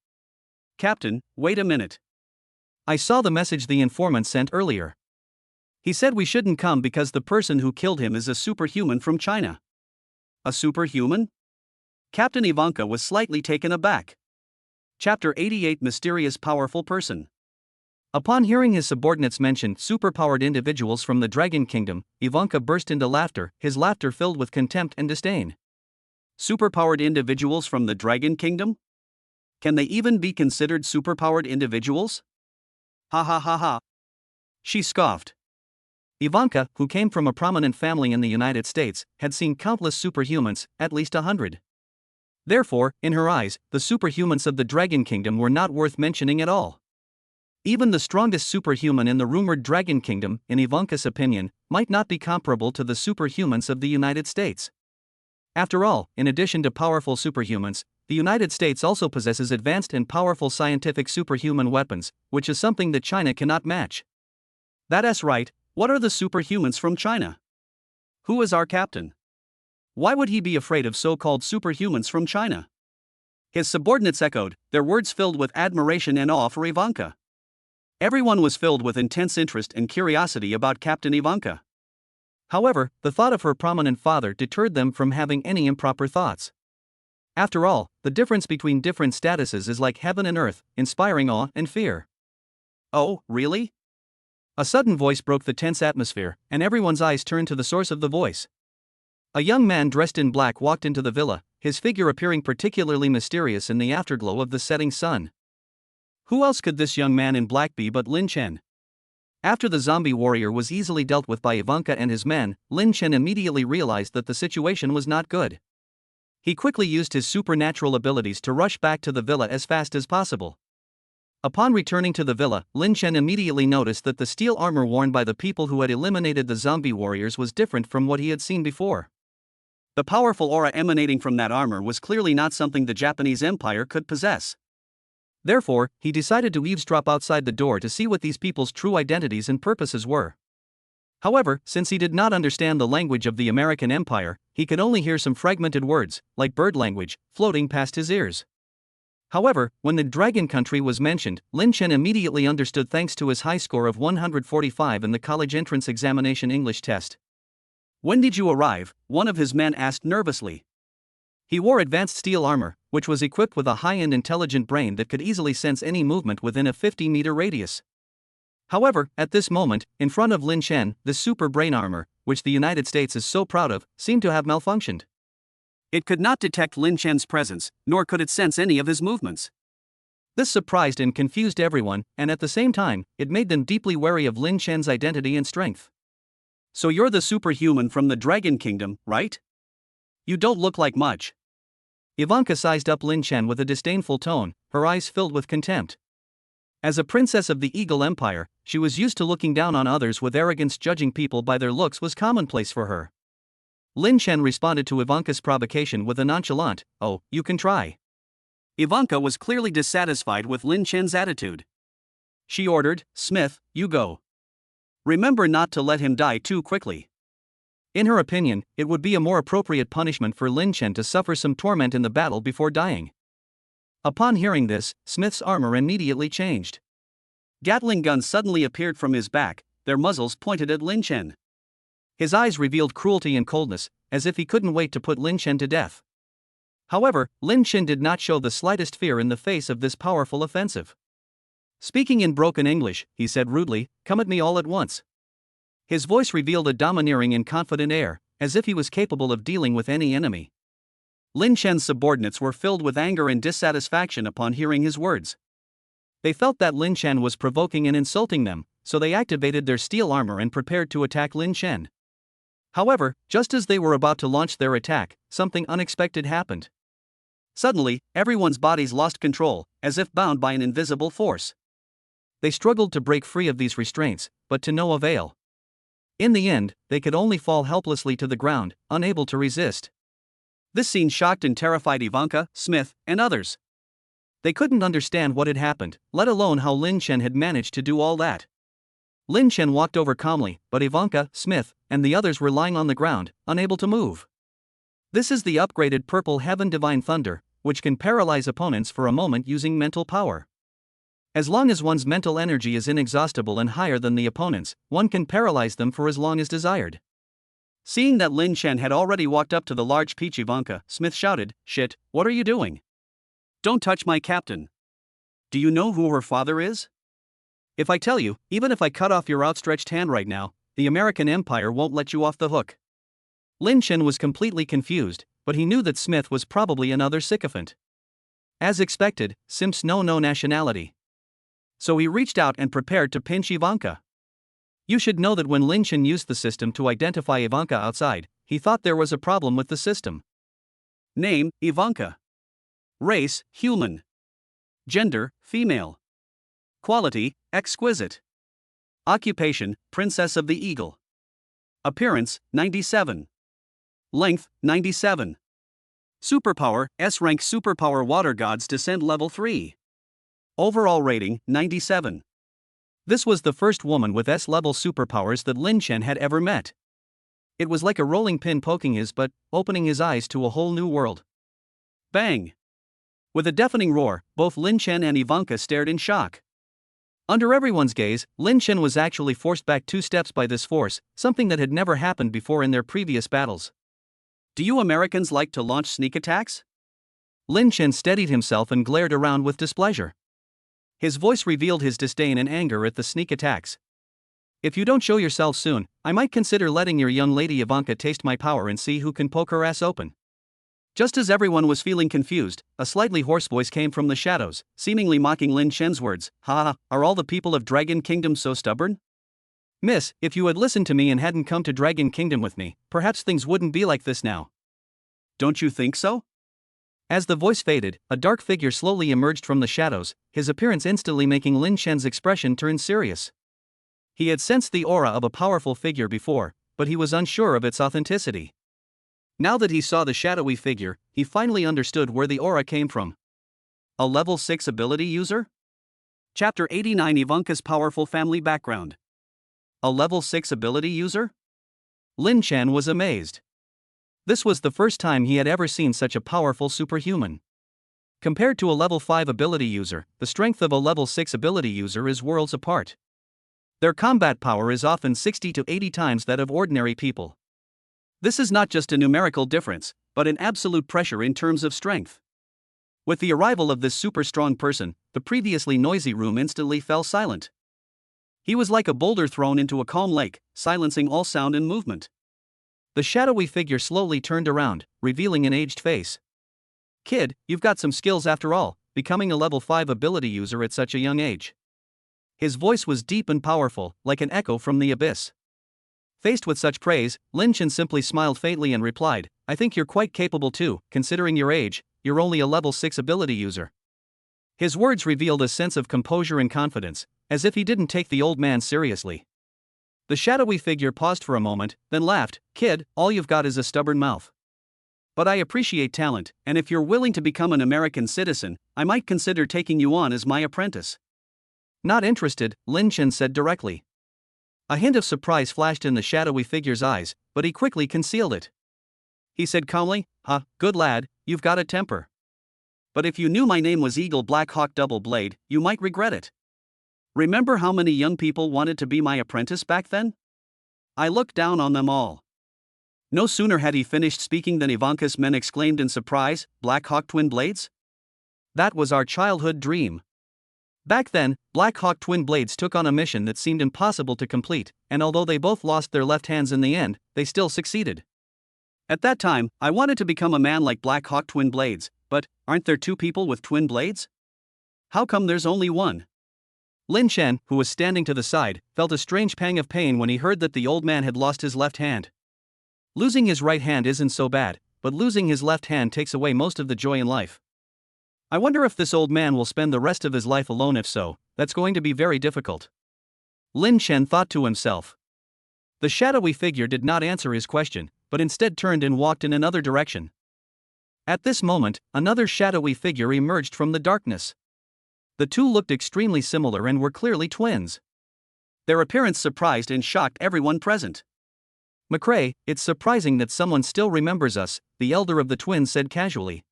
A: Captain, wait a minute. I saw the message the informant sent earlier. He said we shouldn't come because the person who killed him is a superhuman from China. A superhuman? Captain Ivanka was slightly taken aback. Chapter 88 Mysterious Powerful Person. Upon hearing his subordinates mention superpowered individuals from the Dragon Kingdom, Ivanka burst into laughter, his laughter filled with contempt and disdain. Superpowered individuals from the Dragon Kingdom? Can they even be considered superpowered individuals? Ha ha ha ha. She scoffed. Ivanka, who came from a prominent family in the United States, had seen countless superhumans, at least 100. Therefore, in her eyes, the superhumans of the Dragon Kingdom were not worth mentioning at all. Even the strongest superhuman in the rumored Dragon Kingdom, in Ivanka's opinion, might not be comparable to the superhumans of the United States. After all, in addition to powerful superhumans, the United States also possesses advanced and powerful scientific superhuman weapons, which is something that China cannot match. That's right, what are the superhumans from China? Who is our captain? Why would he be afraid of so-called superhumans from China? His subordinates echoed, their words filled with admiration and awe for Ivanka. Everyone was filled with intense interest and curiosity about Captain Ivanka. However, the thought of her prominent father deterred them from having any improper thoughts. After all, the difference between different statuses is like heaven and earth, inspiring awe and fear. Oh, really? A sudden voice broke the tense atmosphere, and everyone's eyes turned to the source of the voice. A young man dressed in black walked into the villa, his figure appearing particularly mysterious in the afterglow of the setting sun. Who else could this young man in black be but Lin Chen? After the zombie warrior was easily dealt with by Ivanka and his men, Lin Chen immediately realized that the situation was not good. He quickly used his supernatural abilities to rush back to the villa as fast as possible. Upon returning to the villa, Lin Chen immediately noticed that the steel armor worn by the people who had eliminated the zombie warriors was different from what he had seen before. The powerful aura emanating from that armor was clearly not something the Japanese Empire could possess. Therefore, he decided to eavesdrop outside the door to see what these people's true identities and purposes were. However, since he did not understand the language of the American Empire, he could only hear some fragmented words, like bird language, floating past his ears. However, when the Dragon Country was mentioned, Lin Chen immediately understood thanks to his high score of 145 in the college entrance examination English test. When did you arrive? One of his men asked nervously. He wore advanced steel armor, which was equipped with a high-end intelligent brain that could easily sense any movement within a 50-meter radius. However, at this moment, in front of Lin Chen, the super brain armor, which the United States is so proud of, seemed to have malfunctioned. It could not detect Lin Chen's presence, nor could it sense any of his movements. This surprised and confused everyone, and at the same time, it made them deeply wary of Lin Chen's identity and strength. So you're the superhuman from the Dragon Kingdom, right? You don't look like much. Ivanka sized up Lin Chen with a disdainful tone, her eyes filled with contempt. As a princess of the Eagle Empire, she was used to looking down on others with arrogance. Judging people by their looks was commonplace for her. Lin Chen responded to Ivanka's provocation with a nonchalant, "Oh, you can try." Ivanka was clearly dissatisfied with Lin Chen's attitude. She ordered, "Smith, you go. Remember not to let him die too quickly." In her opinion, it would be a more appropriate punishment for Lin Chen to suffer some torment in the battle before dying. Upon hearing this, Smith's armor immediately changed. Gatling guns suddenly appeared from his back, their muzzles pointed at Lin Chen. His eyes revealed cruelty and coldness, as if he couldn't wait to put Lin Chen to death. However, Lin Chen did not show the slightest fear in the face of this powerful offensive. Speaking in broken English, he said rudely, "Come at me all at once." His voice revealed a domineering and confident air, as if he was capable of dealing with any enemy. Lin Chen's subordinates were filled with anger and dissatisfaction upon hearing his words. They felt that Lin Chen was provoking and insulting them, so they activated their steel armor and prepared to attack Lin Chen. However, just as they were about to launch their attack, something unexpected happened. Suddenly, everyone's bodies lost control, as if bound by an invisible force. They struggled to break free of these restraints, but to no avail. In the end, they could only fall helplessly to the ground, unable to resist. This scene shocked and terrified Ivanka, Smith, and others. They couldn't understand what had happened, let alone how Lin Chen had managed to do all that. Lin Chen walked over calmly, but Ivanka, Smith, and the others were lying on the ground, unable to move. This is the upgraded Purple Heaven Divine Thunder, which can paralyze opponents for a moment using mental power. As long as one's mental energy is inexhaustible and higher than the opponent's, one can paralyze them for as long as desired. Seeing that Lin Chen had already walked up to the large peach, Ivanka, Smith shouted, "Shit, what are you doing? Don't touch my captain. Do you know who her father is?" If I tell you, even if I cut off your outstretched hand right now, the American Empire won't let you off the hook. Lin Chen was completely confused, but he knew that Smith was probably another sycophant. As expected, simps know no nationality. So he reached out and prepared to pinch Ivanka. You should know that when Lin Chen used the system to identify Ivanka outside, he thought there was a problem with the system. Name, Ivanka. Race, human. Gender, female. Quality, exquisite. Occupation, Princess of the Eagle. Appearance, 97. Length, 97. Superpower, S-rank superpower water gods descend level 3. Overall rating, 97. This was the first woman with S-level superpowers that Lin Chen had ever met. It was like a rolling pin poking his butt, opening his eyes to a whole new world. Bang! With a deafening roar, both Lin Chen and Ivanka stared in shock. Under everyone's gaze, Lin Chen was actually forced back 2 steps by this force, something that had never happened before in their previous battles. Do you Americans like to launch sneak attacks? Lin Chen steadied himself and glared around with displeasure. His voice revealed his disdain and anger at the sneak attacks. If you don't show yourself soon, I might consider letting your young lady Ivanka taste my power and see who can poke her ass open. Just as everyone was feeling confused, a slightly hoarse voice came from the shadows, seemingly mocking Lin Chen's words. Ha, are all the people of Dragon Kingdom so stubborn? Miss, if you had listened to me and hadn't come to Dragon Kingdom with me, perhaps things wouldn't be like this now. Don't you think so? As the voice faded, a dark figure slowly emerged from the shadows, his appearance instantly making Lin Chen's expression turn serious. He had sensed the aura of a powerful figure before, but he was unsure of its authenticity. Now that he saw the shadowy figure, he finally understood where the aura came from. A level 6 ability user? Chapter 89 Ivanka's powerful family background. A level 6 ability user? Lin Chen was amazed. This was the first time he had ever seen such a powerful superhuman. Compared to a level 5 ability user, the strength of a level 6 ability user is worlds apart. Their combat power is often 60 to 80 times that of ordinary people. This is not just a numerical difference, but an absolute pressure in terms of strength. With the arrival of this super strong person, the previously noisy room instantly fell silent. He was like a boulder thrown into a calm lake, silencing all sound and movement. The shadowy figure slowly turned around, revealing an aged face. Kid, you've got some skills after all, becoming a level 5 ability user at such a young age. His voice was deep and powerful, like an echo from the abyss. Faced with such praise, Lin Chen simply smiled faintly and replied, I think you're quite capable too, considering your age, you're only a level 6 ability user. His words revealed a sense of composure and confidence, as if he didn't take the old man seriously. The shadowy figure paused for a moment, then laughed, Kid, all you've got is a stubborn mouth. But I appreciate talent, and if you're willing to become an American citizen, I might consider taking you on as my apprentice. Not interested, Lin Chen said directly. A hint of surprise flashed in the shadowy figure's eyes, but he quickly concealed it. He said calmly, good lad, you've got a temper. But if you knew my name was Eagle Black Hawk Double Blade, you might regret it. Remember how many young people wanted to be my apprentice back then? I looked down on them all. No sooner had he finished speaking than Ivanka's men exclaimed in surprise, Black Hawk Twin Blades? That was our childhood dream. Back then, Black Hawk Twin Blades took on a mission that seemed impossible to complete, and although they both lost their left hands in the end, they still succeeded. At that time, I wanted to become a man like Black Hawk Twin Blades, but aren't there 2 people with twin blades? How come there's only one? Lin Chen, who was standing to the side, felt a strange pang of pain when he heard that the old man had lost his left hand. Losing his right hand isn't so bad, but losing his left hand takes away most of the joy in life. I wonder if this old man will spend the rest of his life alone. If so, that's going to be very difficult. Lin Chen thought to himself. The shadowy figure did not answer his question, but instead turned and walked in another direction. At this moment, another shadowy figure emerged from the darkness. The 2 looked extremely similar and were clearly twins. Their appearance surprised and shocked everyone present. McCrae, it's surprising that someone still remembers us, the elder of the twins said casually.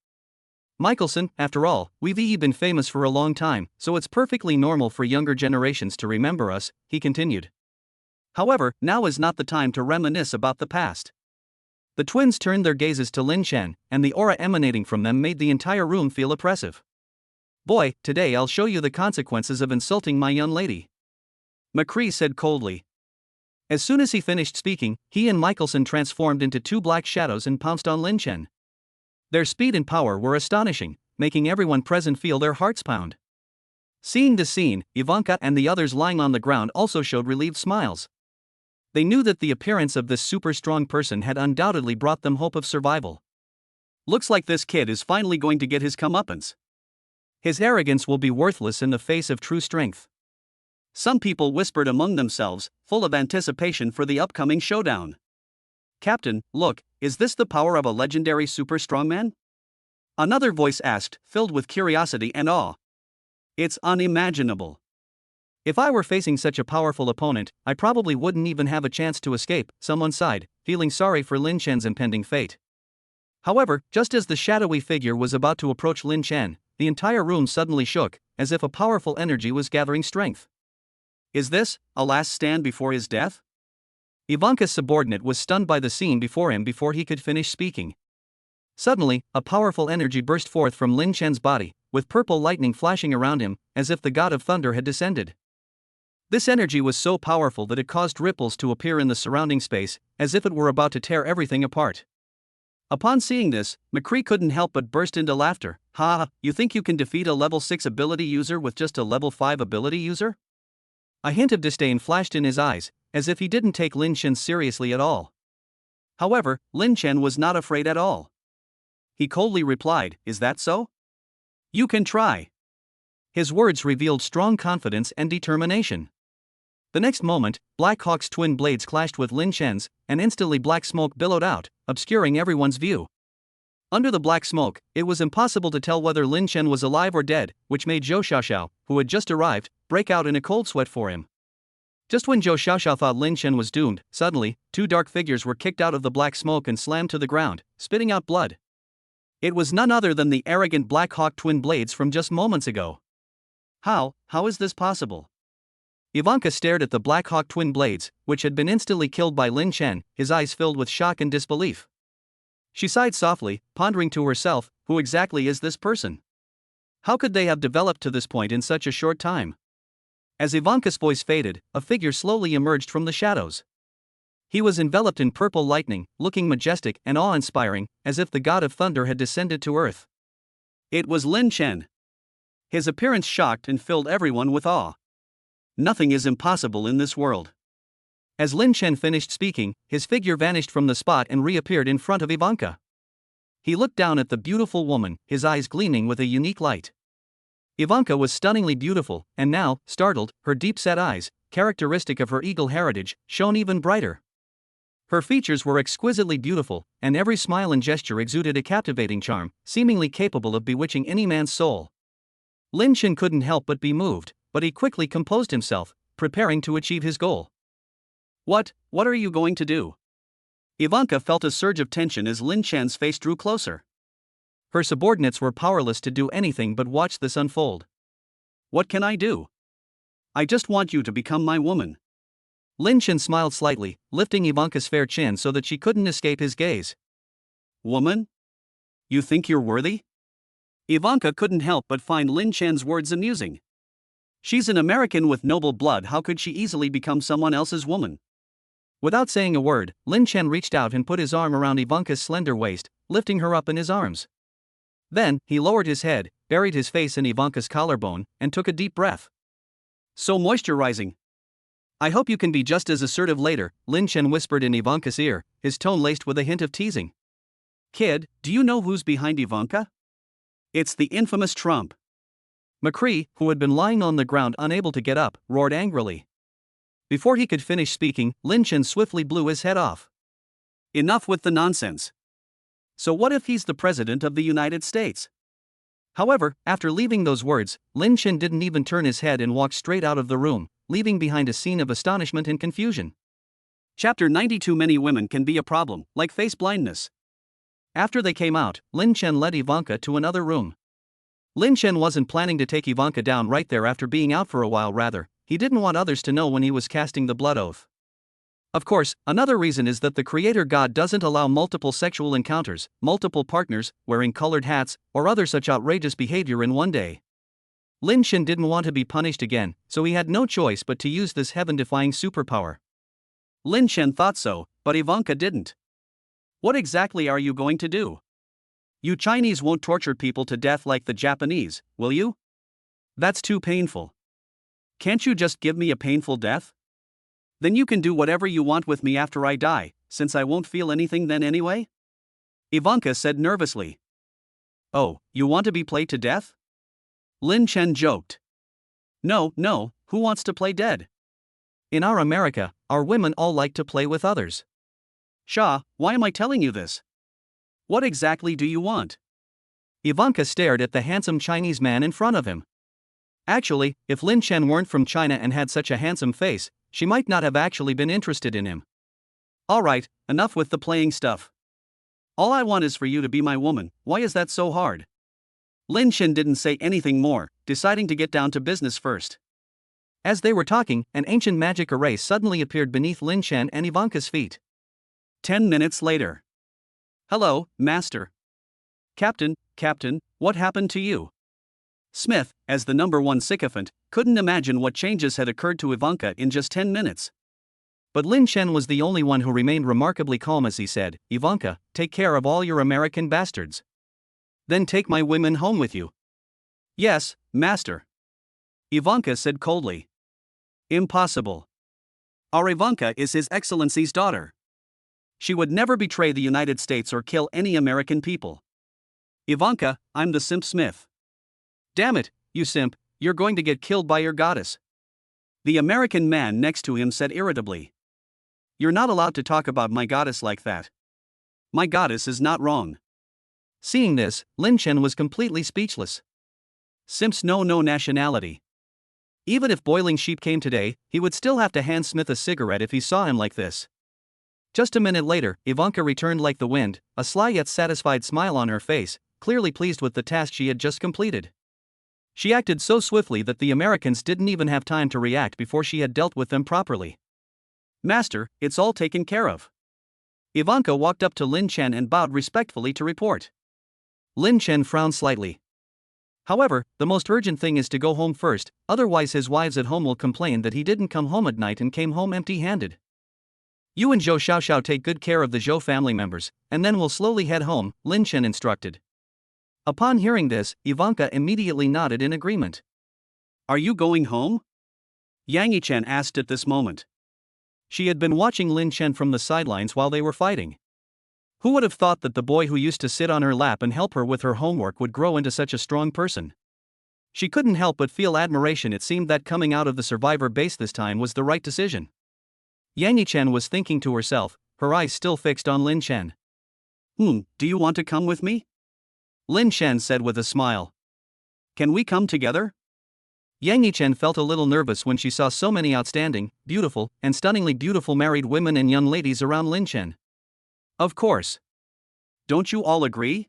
A: Michelson, after all, we've been famous for a long time, so it's perfectly normal for younger generations to remember us, he continued. However, now is not the time to reminisce about the past. The twins turned their gazes to Lin Chen, and the aura emanating from them made the entire room feel oppressive. Boy, today I'll show you the consequences of insulting my young lady. McCree said coldly. As soon as he finished speaking, he and Michelson transformed into two black shadows and pounced on Lin Chen. Their speed and power were astonishing, making everyone present feel their hearts pound. Seeing this scene, Ivanka and the others lying on the ground also showed relieved smiles. They knew that the appearance of this super strong person had undoubtedly brought them hope of survival. Looks like this kid is finally going to get his comeuppance. His arrogance will be worthless in the face of true strength. Some people whispered among themselves, full of anticipation for the upcoming showdown. Captain, look, is this the power of a legendary super strongman? Another voice asked, filled with curiosity and awe. It's unimaginable. If I were facing such a powerful opponent, I probably wouldn't even have a chance to escape, someone sighed, feeling sorry for Lin Chen's impending fate. However, just as the shadowy figure was about to approach Lin Chen, the entire room suddenly shook, as if a powerful energy was gathering strength. Is this a last stand before his death? Ivanka's subordinate was stunned by the scene before him before he could finish speaking. Suddenly, a powerful energy burst forth from Lin Chen's body, with purple lightning flashing around him, as if the god of thunder had descended. This energy was so powerful that it caused ripples to appear in the surrounding space, as if it were about to tear everything apart. Upon seeing this, McCree couldn't help but burst into laughter. Ha, you think you can defeat a level 6 ability user with just a level 5 ability user? A hint of disdain flashed in his eyes, as if he didn't take Lin Chen seriously at all. However, Lin Chen was not afraid at all. He coldly replied, is that so? You can try. His words revealed strong confidence and determination. The next moment, Black Hawk's twin blades clashed with Lin Chen's, and instantly black smoke billowed out, obscuring everyone's view. Under the black smoke, it was impossible to tell whether Lin Chen was alive or dead, which made Zhou Xiaoxiao, who had just arrived, break out in a cold sweat for him. Just when Zhou Xiaoxiao thought Lin Chen was doomed, suddenly, two dark figures were kicked out of the black smoke and slammed to the ground, spitting out blood. It was none other than the arrogant Black Hawk twin blades from just moments ago. How is this possible? Ivanka stared at the Black Hawk twin blades, which had been instantly killed by Lin Chen, his eyes filled with shock and disbelief. She sighed softly, pondering to herself, who exactly is this person? How could they have developed to this point in such a short time? As Ivanka's voice faded, a figure slowly emerged from the shadows. He was enveloped in purple lightning, looking majestic and awe-inspiring, as if the god of thunder had descended to earth. It was Lin Chen. His appearance shocked and filled everyone with awe. Nothing is impossible in this world. As Lin Chen finished speaking, his figure vanished from the spot and reappeared in front of Ivanka. He looked down at the beautiful woman, his eyes gleaming with a unique light. Ivanka was stunningly beautiful, and now, startled, her deep-set eyes, characteristic of her eagle heritage, shone even brighter. Her features were exquisitely beautiful, and every smile and gesture exuded a captivating charm, seemingly capable of bewitching any man's soul. Lin Chen couldn't help but be moved, but he quickly composed himself, preparing to achieve his goal. What are you going to do? Ivanka felt a surge of tension as Lin Chen's face drew closer. Her subordinates were powerless to do anything but watch this unfold. What can I do? I just want you to become my woman. Lin Chen smiled slightly, lifting Ivanka's fair chin so that she couldn't escape his gaze. Woman? You think you're worthy? Ivanka couldn't help but find Lin Chen's words amusing. She's an American with noble blood, how could she easily become someone else's woman? Without saying a word, Lin Chen reached out and put his arm around Ivanka's slender waist, lifting her up in his arms. Then, he lowered his head, buried his face in Ivanka's collarbone, and took a deep breath. So moisturizing. I hope you can be just as assertive later, Lin Chen whispered in Ivanka's ear, his tone laced with a hint of teasing. Kid, do you know who's behind Ivanka? It's the infamous Trump. McCree, who had been lying on the ground unable to get up, roared angrily. Before he could finish speaking, Lin Chen swiftly blew his head off. Enough with the nonsense. So what if he's the president of the United States? However, after leaving those words, Lin Chen didn't even turn his head and walked straight out of the room, leaving behind a scene of astonishment and confusion. Chapter 92. Many women can be a problem, like face blindness. After they came out, Lin Chen led Ivanka to another room. Lin Chen wasn't planning to take Ivanka down right there after being out for a while, rather, he didn't want others to know when he was casting the blood oath. Of course, another reason is that the Creator God doesn't allow multiple sexual encounters, multiple partners, wearing colored hats, or other such outrageous behavior in one day. Lin Chen didn't want to be punished again, so he had no choice but to use this heaven-defying superpower. Lin Chen thought so, but Ivanka didn't. What exactly are you going to do? You Chinese won't torture people to death like the Japanese, will you? That's too painful. Can't you just give me a painful death? Then you can do whatever you want with me after I die, since I won't feel anything then anyway? Ivanka said nervously. Oh, you want to be played to death? Lin Chen joked. No, who wants to play dead? In our America, our women all like to play with others. Sha, why am I telling you this? What exactly do you want? Ivanka stared at the handsome Chinese man in front of him. Actually, if Lin Chen weren't from China and had such a handsome face, she might not have actually been interested in him. Alright, enough with the playing stuff. All I want is for you to be my woman. Why is that so hard? Lin Chen didn't say anything more, deciding to get down to business first. As they were talking, an ancient magic array suddenly appeared beneath Lin Chen and Ivanka's feet. 10 minutes later. Hello, Master. Captain, what happened to you? Smith, as the #1 sycophant, couldn't imagine what changes had occurred to Ivanka in just 10 minutes. But Lin Chen was the only one who remained remarkably calm as he said, Ivanka, take care of all your American bastards. Then take my women home with you. Yes, Master. Ivanka said coldly. Impossible. Our Ivanka is His Excellency's daughter. She would never betray the United States or kill any American people. Ivanka, I'm the simp Smith. Damn it, you simp, you're going to get killed by your goddess. The American man next to him said irritably. You're not allowed to talk about my goddess like that. My goddess is not wrong. Seeing this, Lin Chen was completely speechless. Simps know no nationality. Even if Boiling Sheep came today, he would still have to hand Smith a cigarette if he saw him like this. Just a minute later, Ivanka returned like the wind, a sly yet satisfied smile on her face, clearly pleased with the task she had just completed. She acted so swiftly that the Americans didn't even have time to react before she had dealt with them properly. Master, it's all taken care of. Ivanka walked up to Lin Chen and bowed respectfully to report. Lin Chen frowned slightly. However, the most urgent thing is to go home first, otherwise his wives at home will complain that he didn't come home at night and came home empty-handed. You and Zhou Xiaoxiao take good care of the Zhou family members, and then we'll slowly head home, Lin Chen instructed. Upon hearing this, Ivanka immediately nodded in agreement. Are you going home? Yang Yichen asked at this moment. She had been watching Lin Chen from the sidelines while they were fighting. Who would have thought that the boy who used to sit on her lap and help her with her homework would grow into such a strong person? She couldn't help but feel admiration. It seemed that coming out of the survivor base this time was the right decision. Yang Yichen was thinking to herself, her eyes still fixed on Lin Chen. Do you want to come with me? Lin Chen said with a smile. Can we come together? Yang Yichen felt a little nervous when she saw so many outstanding, beautiful, and stunningly beautiful married women and young ladies around Lin Chen. Of course. Don't you all agree?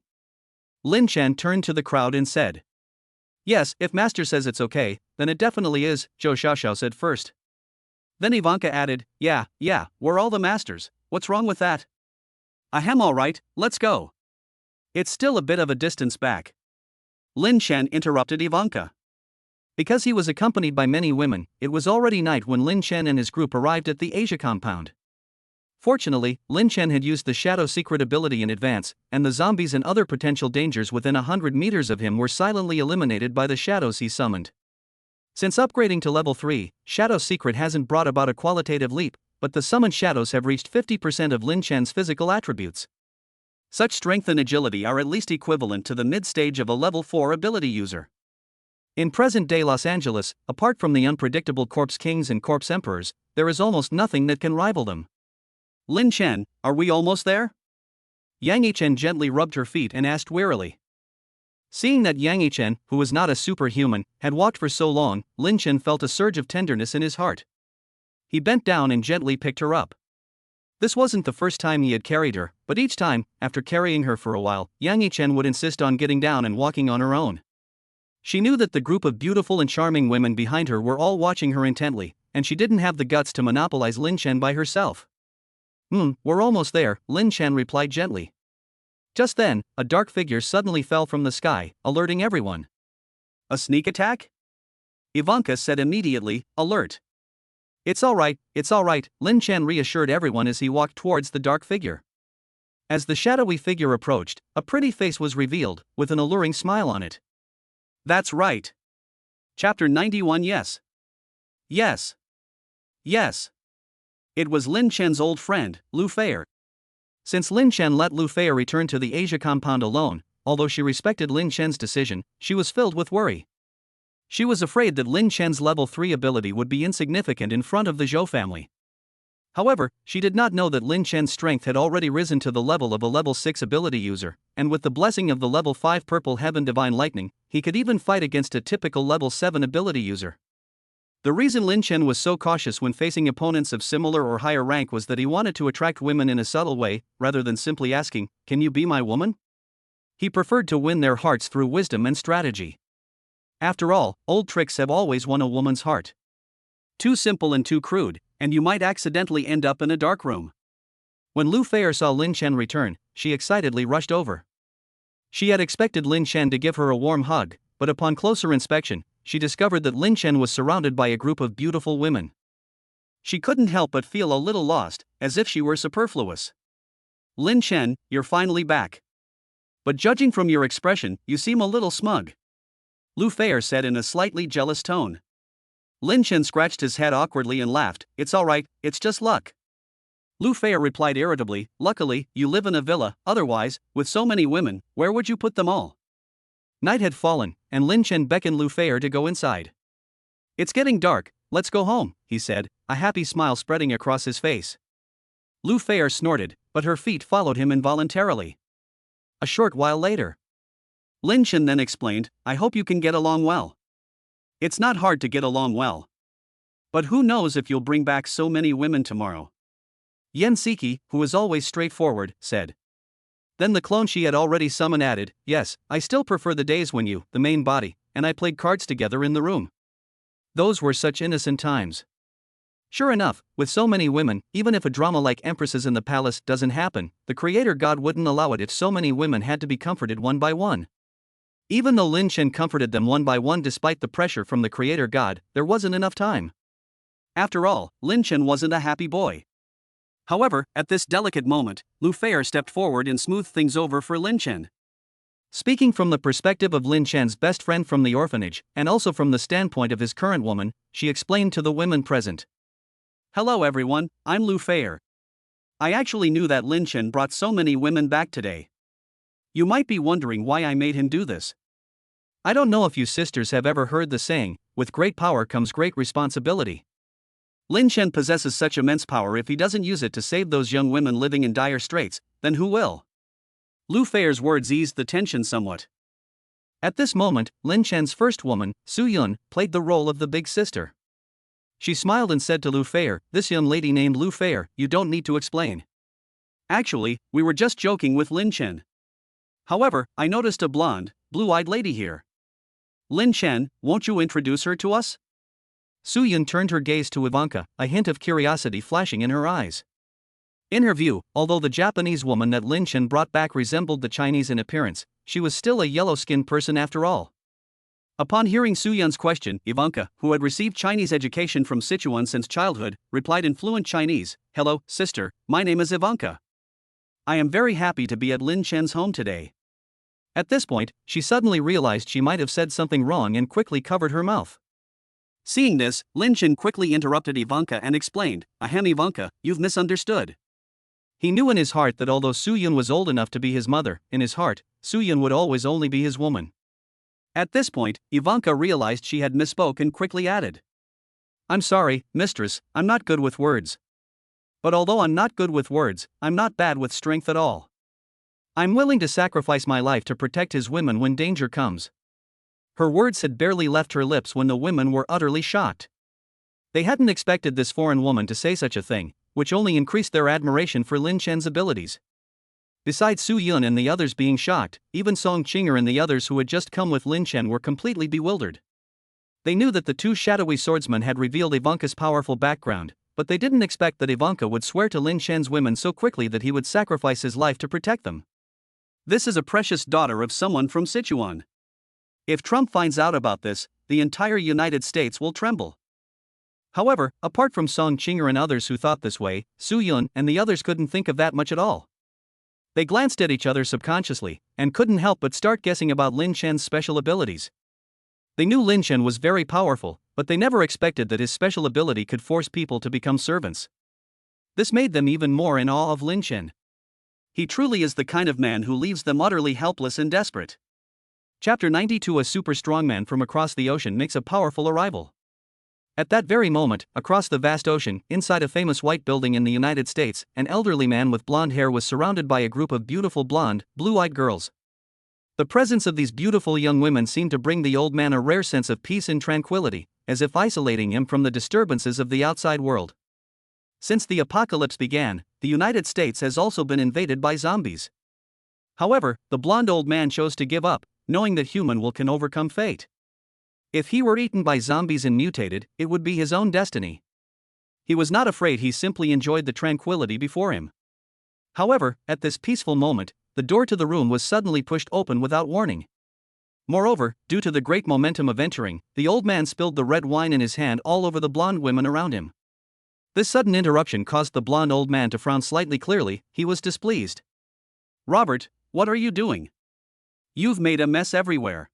A: Lin Chen turned to the crowd and said. Yes, if Master says it's okay, then it definitely is, Zhou Xiaoxiao said first. Then Ivanka added, yeah, we're all the masters, what's wrong with that? Ahem, alright, let's go. It's still a bit of a distance back. Lin Chen interrupted Ivanka. Because he was accompanied by many women, it was already night when Lin Chen and his group arrived at the Asia compound. Fortunately, Lin Chen had used the Shadow Secret ability in advance, and the zombies and other potential dangers within 100 meters of him were silently eliminated by the shadows he summoned. Since upgrading to level 3, Shadow Secret hasn't brought about a qualitative leap, but the summoned shadows have reached 50% of Lin Chen's physical attributes. Such strength and agility are at least equivalent to the mid-stage of a level 4 ability user. In present-day Los Angeles, apart from the unpredictable Corpse Kings and Corpse Emperors, there is almost nothing that can rival them. Lin Chen, are we almost there? Yang Yichen gently rubbed her feet and asked wearily. Seeing that Yang Yichen, who was not a superhuman, had walked for so long, Lin Chen felt a surge of tenderness in his heart. He bent down and gently picked her up. This wasn't the first time he had carried her, but each time, after carrying her for a while, Yang Yichen would insist on getting down and walking on her own. She knew that the group of beautiful and charming women behind her were all watching her intently, and she didn't have the guts to monopolize Lin Chen by herself. We're almost there, Lin Chen replied gently. Just then, a dark figure suddenly fell from the sky, alerting everyone. A sneak attack? Ivanka said immediately, alert. It's all right, Lin Chen reassured everyone as he walked towards the dark figure. As the shadowy figure approached, a pretty face was revealed, with an alluring smile on it. That's right. Chapter 91. Yes. Yes. Yes. It was Lin Chen's old friend, Lu Feier. Since Lin Chen let Lu Feier return to the Asia compound alone, although she respected Lin Chen's decision, she was filled with worry. She was afraid that Lin Chen's level 3 ability would be insignificant in front of the Zhou family. However, she did not know that Lin Chen's strength had already risen to the level of a level 6 ability user, and with the blessing of the level 5 Purple Heaven Divine Lightning, he could even fight against a typical level 7 ability user. The reason Lin Chen was so cautious when facing opponents of similar or higher rank was that he wanted to attract women in a subtle way, rather than simply asking, "Can you be my woman?" He preferred to win their hearts through wisdom and strategy. After all, old tricks have always won a woman's heart. Too simple and too crude, and you might accidentally end up in a dark room. When Lu Feier saw Lin Chen return, she excitedly rushed over. She had expected Lin Chen to give her a warm hug, but upon closer inspection, she discovered that Lin Chen was surrounded by a group of beautiful women. She couldn't help but feel a little lost, as if she were superfluous. "Lin Chen, you're finally back. But judging from your expression, you seem a little smug," Lu Feier said in a slightly jealous tone. Lin Chen scratched his head awkwardly and laughed. "It's alright, it's just luck." Lu Feier replied irritably, "Luckily, you live in a villa, otherwise, with so many women, where would you put them all?" Night had fallen, and Lin Chen beckoned Lu Feier to go inside. "It's getting dark, let's go home," he said, a happy smile spreading across his face. Lu Feier snorted, but her feet followed him involuntarily. A short while later, Lin Chen then explained, "I hope you can get along well. It's not hard to get along well. But who knows if you'll bring back so many women tomorrow." Yan Siki, who was always straightforward, said. Then the clone she had already summoned added, "Yes, I still prefer the days when you, the main body, and I played cards together in the room. Those were such innocent times." Sure enough, with so many women, even if a drama like Empresses in the Palace doesn't happen, the Creator God wouldn't allow it if so many women had to be comforted one by one. Even though Lin Chen comforted them one by one despite the pressure from the Creator God, there wasn't enough time. After all, Lin Chen wasn't a happy boy. However, at this delicate moment, Lu Feier stepped forward and smoothed things over for Lin Chen. Speaking from the perspective of Lin Chen's best friend from the orphanage, and also from the standpoint of his current woman, she explained to the women present. "Hello everyone, I'm Lu Feier. I actually knew that Lin Chen brought so many women back today. You might be wondering why I made him do this. I don't know if you sisters have ever heard the saying, with great power comes great responsibility. Lin Chen possesses such immense power. If he doesn't use it to save those young women living in dire straits, then who will?" Lu Feier's words eased the tension somewhat. At this moment, Lin Chen's first woman, Su Yun, played the role of the big sister. She smiled and said to Lu Feier, "This young lady named Lu Feier, you don't need to explain. Actually, we were just joking with Lin Chen. However, I noticed a blonde, blue-eyed lady here. Lin Chen, won't you introduce her to us?" Su Yun turned her gaze to Ivanka, a hint of curiosity flashing in her eyes. In her view, although the Japanese woman that Lin Chen brought back resembled the Chinese in appearance, she was still a yellow-skinned person after all. Upon hearing Su Yun's question, Ivanka, who had received Chinese education from Sichuan since childhood, replied in fluent Chinese, "Hello, sister, my name is Ivanka. I am very happy to be at Lin Chen's home today." At this point, she suddenly realized she might have said something wrong and quickly covered her mouth. Seeing this, Lin Chen quickly interrupted Ivanka and explained, "Ahem, Ivanka, you've misunderstood." He knew in his heart that although Su Yun was old enough to be his mother, in his heart, Su Yun would always only be his woman. At this point, Ivanka realized she had misspoke and quickly added, "I'm sorry, mistress, I'm not good with words. But although I'm not good with words, I'm not bad with strength at all. I'm willing to sacrifice my life to protect his women when danger comes." Her words had barely left her lips when the women were utterly shocked. They hadn't expected this foreign woman to say such a thing, which only increased their admiration for Lin Chen's abilities. Besides Su Yun and the others being shocked, even Song Qinger and the others who had just come with Lin Chen were completely bewildered. They knew that the two shadowy swordsmen had revealed Ivanka's powerful background, but they didn't expect that Ivanka would swear to Lin Chen's women so quickly that he would sacrifice his life to protect them. This is a precious daughter of someone from Sichuan. If Trump finds out about this, the entire United States will tremble. However, apart from Song Chinger and others who thought this way, Su Yun and the others couldn't think of that much at all. They glanced at each other subconsciously, and couldn't help but start guessing about Lin Chen's special abilities. They knew Lin Chen was very powerful, but they never expected that his special ability could force people to become servants. This made them even more in awe of Lin Chen. He truly is the kind of man who leaves them utterly helpless and desperate. Chapter 92. A super strong man from across the ocean makes a powerful arrival. At that very moment, across the vast ocean, inside a famous white building in the United States, an elderly man with blonde hair was surrounded by a group of beautiful blonde, blue-eyed girls. The presence of these beautiful young women seemed to bring the old man a rare sense of peace and tranquility, as if isolating him from the disturbances of the outside world. Since the apocalypse began, the United States has also been invaded by zombies. However, the blonde old man chose to give up, knowing that human will can overcome fate. If he were eaten by zombies and mutated, it would be his own destiny. He was not afraid, he simply enjoyed the tranquility before him. However, at this peaceful moment, the door to the room was suddenly pushed open without warning. Moreover, due to the great momentum of entering, the old man spilled the red wine in his hand all over the blonde women around him. This sudden interruption caused the blonde old man to frown slightly. Clearly, he was displeased. "Robert, what are you doing? You've made a mess everywhere.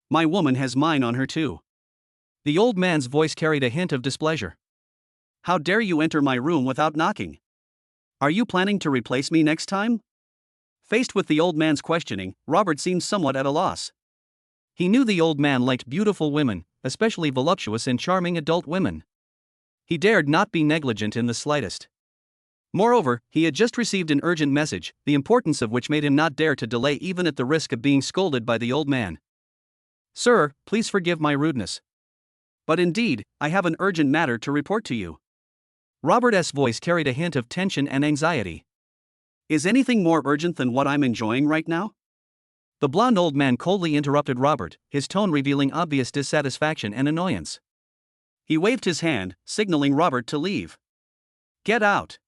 A: My woman has mine on her too." The old man's voice carried a hint of displeasure. "How dare you enter my room without knocking? Are you planning to replace me next time?" Faced with the old man's questioning, Robert seemed somewhat at a loss. He knew the old man liked beautiful women, especially voluptuous and charming adult women. He dared not be negligent in the slightest. Moreover, he had just received an urgent message, the importance of which made him not dare to delay even at the risk of being scolded by the old man. "Sir, please forgive my rudeness. But indeed, I have an urgent matter to report to you." Robert's voice carried a hint of tension and anxiety. "Is anything more urgent than what I'm enjoying right now?" The blonde old man coldly interrupted Robert, his tone revealing obvious dissatisfaction and annoyance. He waved his hand, signaling Robert to leave. "Get out.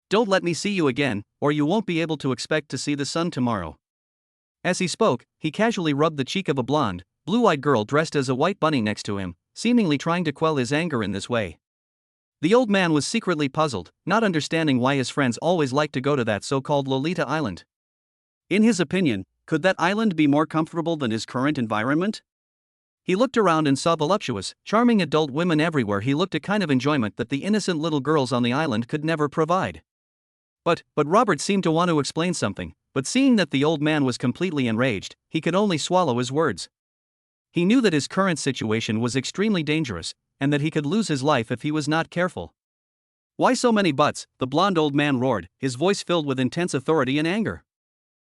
A: Don't let me see you again, or you won't be able to expect to see the sun tomorrow." As he spoke, he casually rubbed the cheek of a blonde, blue-eyed girl dressed as a white bunny next to him, seemingly trying to quell his anger in this way. The old man was secretly puzzled, not understanding why his friends always liked to go to that so-called Lolita Island. In his opinion, could that island be more comfortable than his current environment? He looked around and saw voluptuous, charming adult women everywhere. He looked a kind of enjoyment that the innocent little girls on the island could never provide. But Robert seemed to want to explain something, but seeing that the old man was completely enraged, he could only swallow his words. He knew that his current situation was extremely dangerous, and that he could lose his life if he was not careful. "Why so many buts?" the blonde old man roared, his voice filled with intense authority and anger.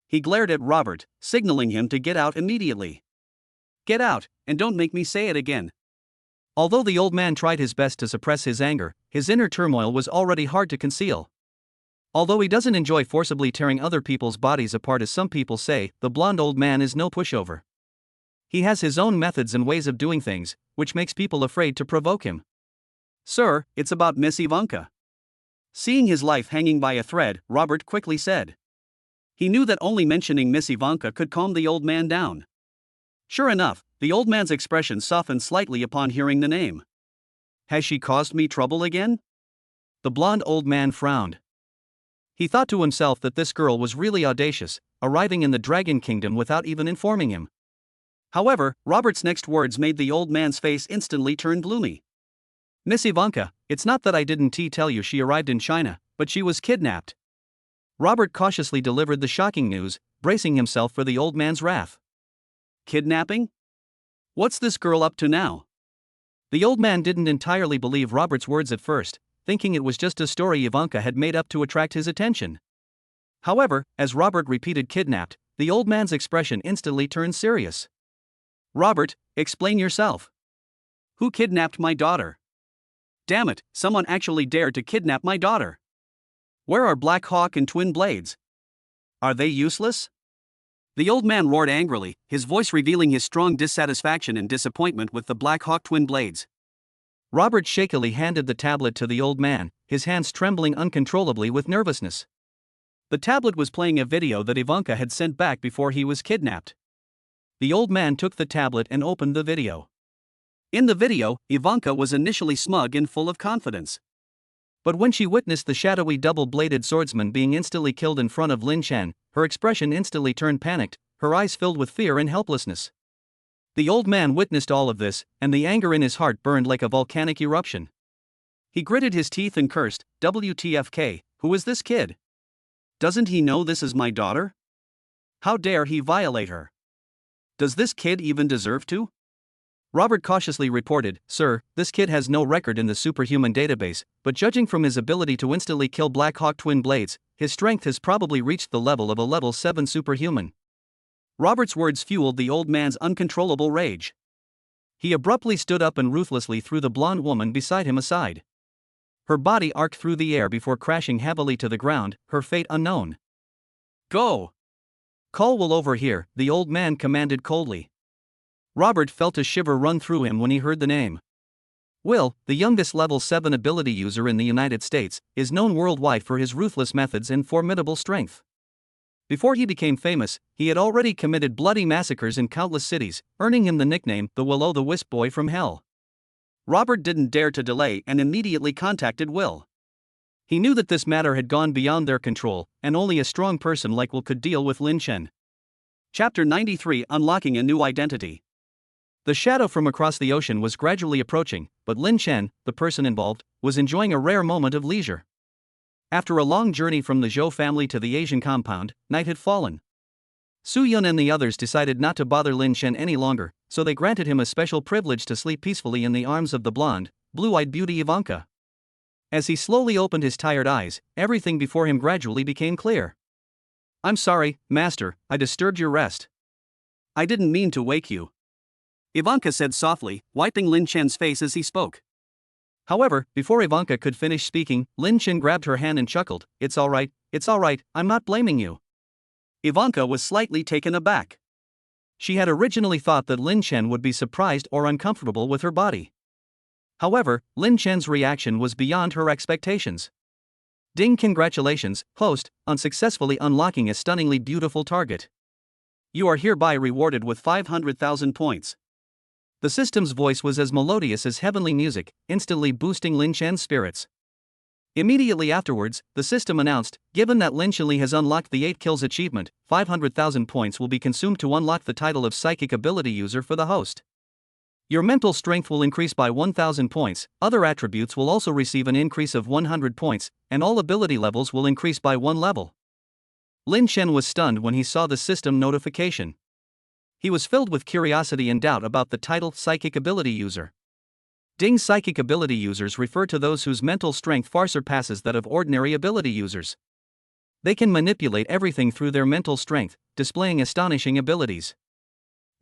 A: He glared at Robert, signaling him to get out immediately. "Get out, and don't make me say it again." Although the old man tried his best to suppress his anger, his inner turmoil was already hard to conceal. Although he doesn't enjoy forcibly tearing other people's bodies apart as some people say, the blonde old man is no pushover. He has his own methods and ways of doing things, which makes people afraid to provoke him. "Sir, it's about Miss Ivanka." Seeing his life hanging by a thread, Robert quickly said. He knew that only mentioning Miss Ivanka could calm the old man down. Sure enough, the old man's expression softened slightly upon hearing the name. "Has she caused me trouble again?" The blonde old man frowned. He thought to himself that this girl was really audacious, arriving in the Dragon Kingdom without even informing him. However, Robert's next words made the old man's face instantly turn gloomy. "Miss Ivanka, it's not that I didn't tell you she arrived in China, but she was kidnapped." Robert cautiously delivered the shocking news, bracing himself for the old man's wrath. "Kidnapping? What's this girl up to now?" The old man didn't entirely believe Robert's words at first, thinking it was just a story Ivanka had made up to attract his attention. However, as Robert repeated kidnapped, the old man's expression instantly turned serious. "Robert, explain yourself. Who kidnapped my daughter? Damn it, someone actually dared to kidnap my daughter. Where are Black Hawk and Twin Blades? Are they useless?" The old man roared angrily, his voice revealing his strong dissatisfaction and disappointment with the Black Hawk Twin Blades. Robert shakily handed the tablet to the old man, his hands trembling uncontrollably with nervousness. The tablet was playing a video that Ivanka had sent back before he was kidnapped. The old man took the tablet and opened the video. In the video, Ivanka was initially smug and full of confidence. But when she witnessed the shadowy double-bladed swordsman being instantly killed in front of Lin Chen, her expression instantly turned panicked, her eyes filled with fear and helplessness. The old man witnessed all of this, and the anger in his heart burned like a volcanic eruption. He gritted his teeth and cursed, "WTFK, who is this kid? Doesn't he know this is my daughter? How dare he violate her? Does this kid even deserve to?" Robert cautiously reported, "Sir, this kid has no record in the superhuman database, but judging from his ability to instantly kill Black Hawk twin blades, his strength has probably reached the level of a level 7 superhuman." Robert's words fueled the old man's uncontrollable rage. He abruptly stood up and ruthlessly threw the blonde woman beside him aside. Her body arced through the air before crashing heavily to the ground, her fate unknown. "Go! Call Will over here," the old man commanded coldly. Robert felt a shiver run through him when he heard the name. Will, the youngest level 7 ability user in the United States, is known worldwide for his ruthless methods and formidable strength. Before he became famous, he had already committed bloody massacres in countless cities, earning him the nickname the Will-o'-the-Wisp Boy from Hell. Robert didn't dare to delay and immediately contacted Will. He knew that this matter had gone beyond their control, and only a strong person like Will could deal with Lin Chen. Chapter 93: Unlocking a New Identity. The shadow from across the ocean was gradually approaching, but Lin Chen, the person involved, was enjoying a rare moment of leisure. After a long journey from the Zhou family to the Asian compound, night had fallen. Su Yun and the others decided not to bother Lin Chen any longer, so they granted him a special privilege to sleep peacefully in the arms of the blonde, blue-eyed beauty Ivanka. As he slowly opened his tired eyes, everything before him gradually became clear. "I'm sorry, Master, I disturbed your rest. I didn't mean to wake you," Ivanka said softly, wiping Lin Chen's face as he spoke. However, before Ivanka could finish speaking, Lin Chen grabbed her hand and chuckled, it's all right, I'm not blaming you." Ivanka was slightly taken aback. She had originally thought that Lin Chen would be surprised or uncomfortable with her body. However, Lin Chen's reaction was beyond her expectations. "Ding, congratulations, host, on successfully unlocking a stunningly beautiful target. You are hereby rewarded with 500,000 points." The system's voice was as melodious as heavenly music, instantly boosting Lin Chen's spirits. Immediately afterwards, the system announced, "Given that Lin Chen has unlocked the 8 kills achievement, 500,000 points will be consumed to unlock the title of Psychic Ability User for the host. Your mental strength will increase by 1,000 points, other attributes will also receive an increase of 100 points, and all ability levels will increase by 1 level." Lin Chen was stunned when he saw the system notification. He was filled with curiosity and doubt about the title Psychic Ability User. Ding, psychic ability users refer to those whose mental strength far surpasses that of ordinary ability users. They can manipulate everything through their mental strength, displaying astonishing abilities.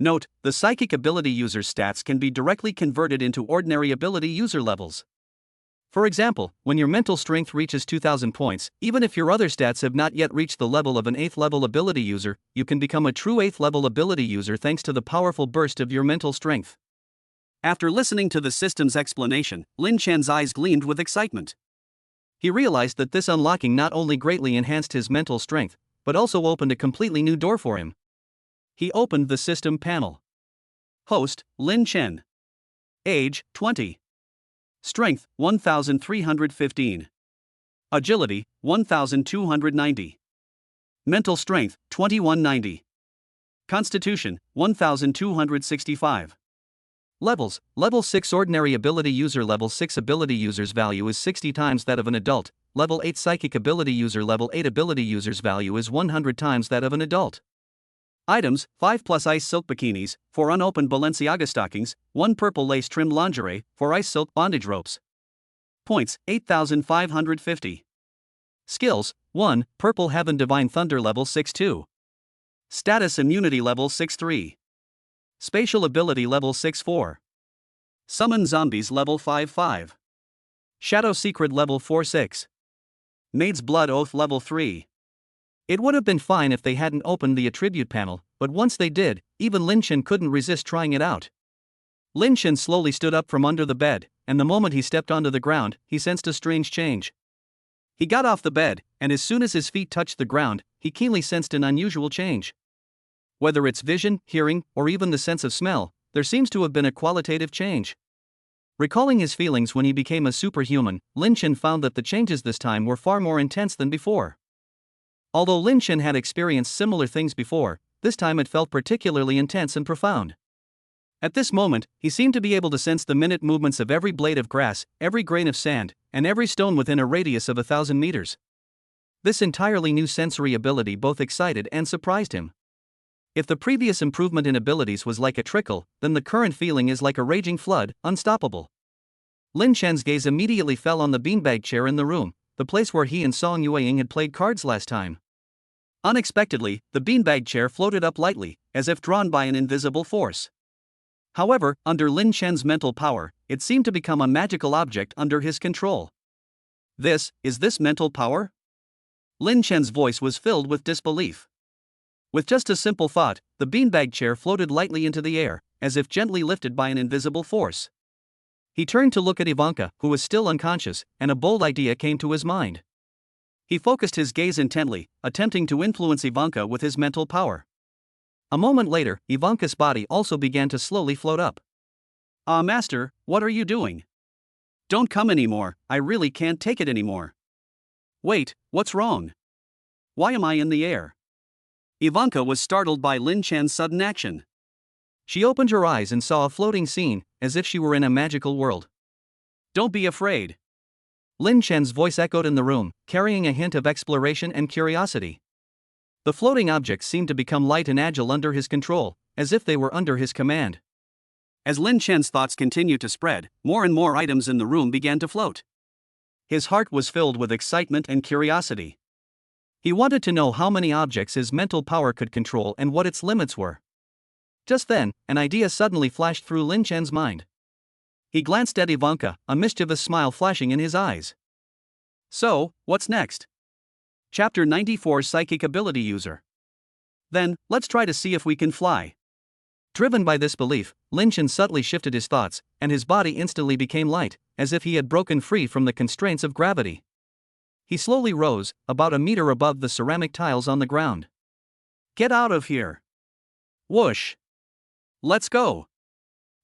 A: Note, the psychic ability user's stats can be directly converted into ordinary ability user levels. For example, when your mental strength reaches 2,000 points, even if your other stats have not yet reached the level of an 8th level ability user, you can become a true 8th level ability user thanks to the powerful burst of your mental strength. After listening to the system's explanation, Lin Chen's eyes gleamed with excitement. He realized that this unlocking not only greatly enhanced his mental strength, but also opened a completely new door for him. He opened the system panel. Host, Lin Chen. Age, 20. Strength, 1,315. Agility, 1,290. Mental strength, 2,190. Constitution, 1,265. Levels, Level 6 Ordinary Ability User. Level 6 Ability User's value is 60 times that of an adult. Level 8 Psychic Ability User. Level 8 Ability User's value is 100 times that of an adult. Items, 5 plus ice silk bikinis, 4 unopened Balenciaga stockings, 1 purple lace trimmed lingerie, 4 ice silk bondage ropes. Points, 8,550. Skills, 1, Purple Heaven Divine Thunder level 6-2. Status Immunity level 6-3. Spatial Ability level 6-4. Summon Zombies level 5-5. Shadow Secret level 4-6. Maid's Blood Oath level 3. It would have been fine if they hadn't opened the attribute panel, but once they did, even Lin Chen couldn't resist trying it out. Lin Chen slowly stood up from under the bed, and the moment he stepped onto the ground, he sensed a strange change. He got off the bed, and as soon as his feet touched the ground, he keenly sensed an unusual change. Whether it's vision, hearing, or even the sense of smell, there seems to have been a qualitative change. Recalling his feelings when he became a superhuman, Lin Chen found that the changes this time were far more intense than before. Although Lin Chen had experienced similar things before, this time it felt particularly intense and profound. At this moment, he seemed to be able to sense the minute movements of every blade of grass, every grain of sand, and every stone within a radius of 1,000 meters. This entirely new sensory ability both excited and surprised him. If the previous improvement in abilities was like a trickle, then the current feeling is like a raging flood, unstoppable. Lin Chen's gaze immediately fell on the beanbag chair in the room, the place where he and Song Yueying had played cards last time. Unexpectedly, the beanbag chair floated up lightly, as if drawn by an invisible force. However, under Lin Chen's mental power, it seemed to become a magical object under his control. Is this mental power? Lin Chen's voice was filled with disbelief. With just a simple thought, the beanbag chair floated lightly into the air, as if gently lifted by an invisible force. He turned to look at Ivanka, who was still unconscious, and a bold idea came to his mind. He focused his gaze intently, attempting to influence Ivanka with his mental power. A moment later, Ivanka's body also began to slowly float up. Master, what are you doing? Don't come anymore, I really can't take it anymore. Wait, what's wrong? Why am I in the air? Ivanka was startled by Lin Chen's sudden action. She opened her eyes and saw a floating scene, as if she were in a magical world. Don't be afraid. Lin Chen's voice echoed in the room, carrying a hint of exploration and curiosity. The floating objects seemed to become light and agile under his control, as if they were under his command. As Lin Chen's thoughts continued to spread, more and more items in the room began to float. His heart was filled with excitement and curiosity. He wanted to know how many objects his mental power could control and what its limits were. Just then, an idea suddenly flashed through Lin Chen's mind. He glanced at Ivanka, a mischievous smile flashing in his eyes. So, what's next? Chapter 94 Psychic Ability User. Then, let's try to see if we can fly. Driven by this belief, Lin Chen subtly shifted his thoughts, and his body instantly became light, as if he had broken free from the constraints of gravity. He slowly rose, about a meter above the ceramic tiles on the ground. Get out of here! Whoosh! Let's go!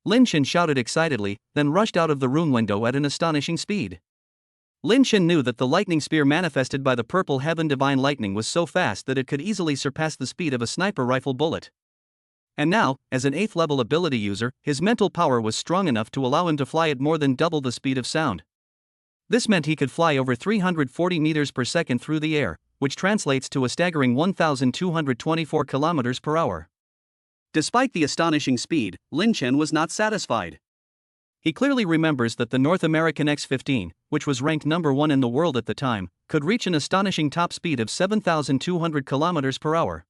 A: Lin Chen shouted excitedly, then rushed out of the room window at an astonishing speed. Lin Chen knew that the lightning spear manifested by the purple heaven divine lightning was so fast that it could easily surpass the speed of a sniper rifle bullet. And now, as an 8th level ability user, his mental power was strong enough to allow him to fly at more than double the speed of sound. This meant he could fly over 340 meters per second through the air, which translates to a staggering 1,224 kilometers per hour. Despite the astonishing speed, Lin Chen was not satisfied. He clearly remembers that the North American X-15, which was ranked number 1 in the world at the time, could reach an astonishing top speed of 7,200 kilometers per hour.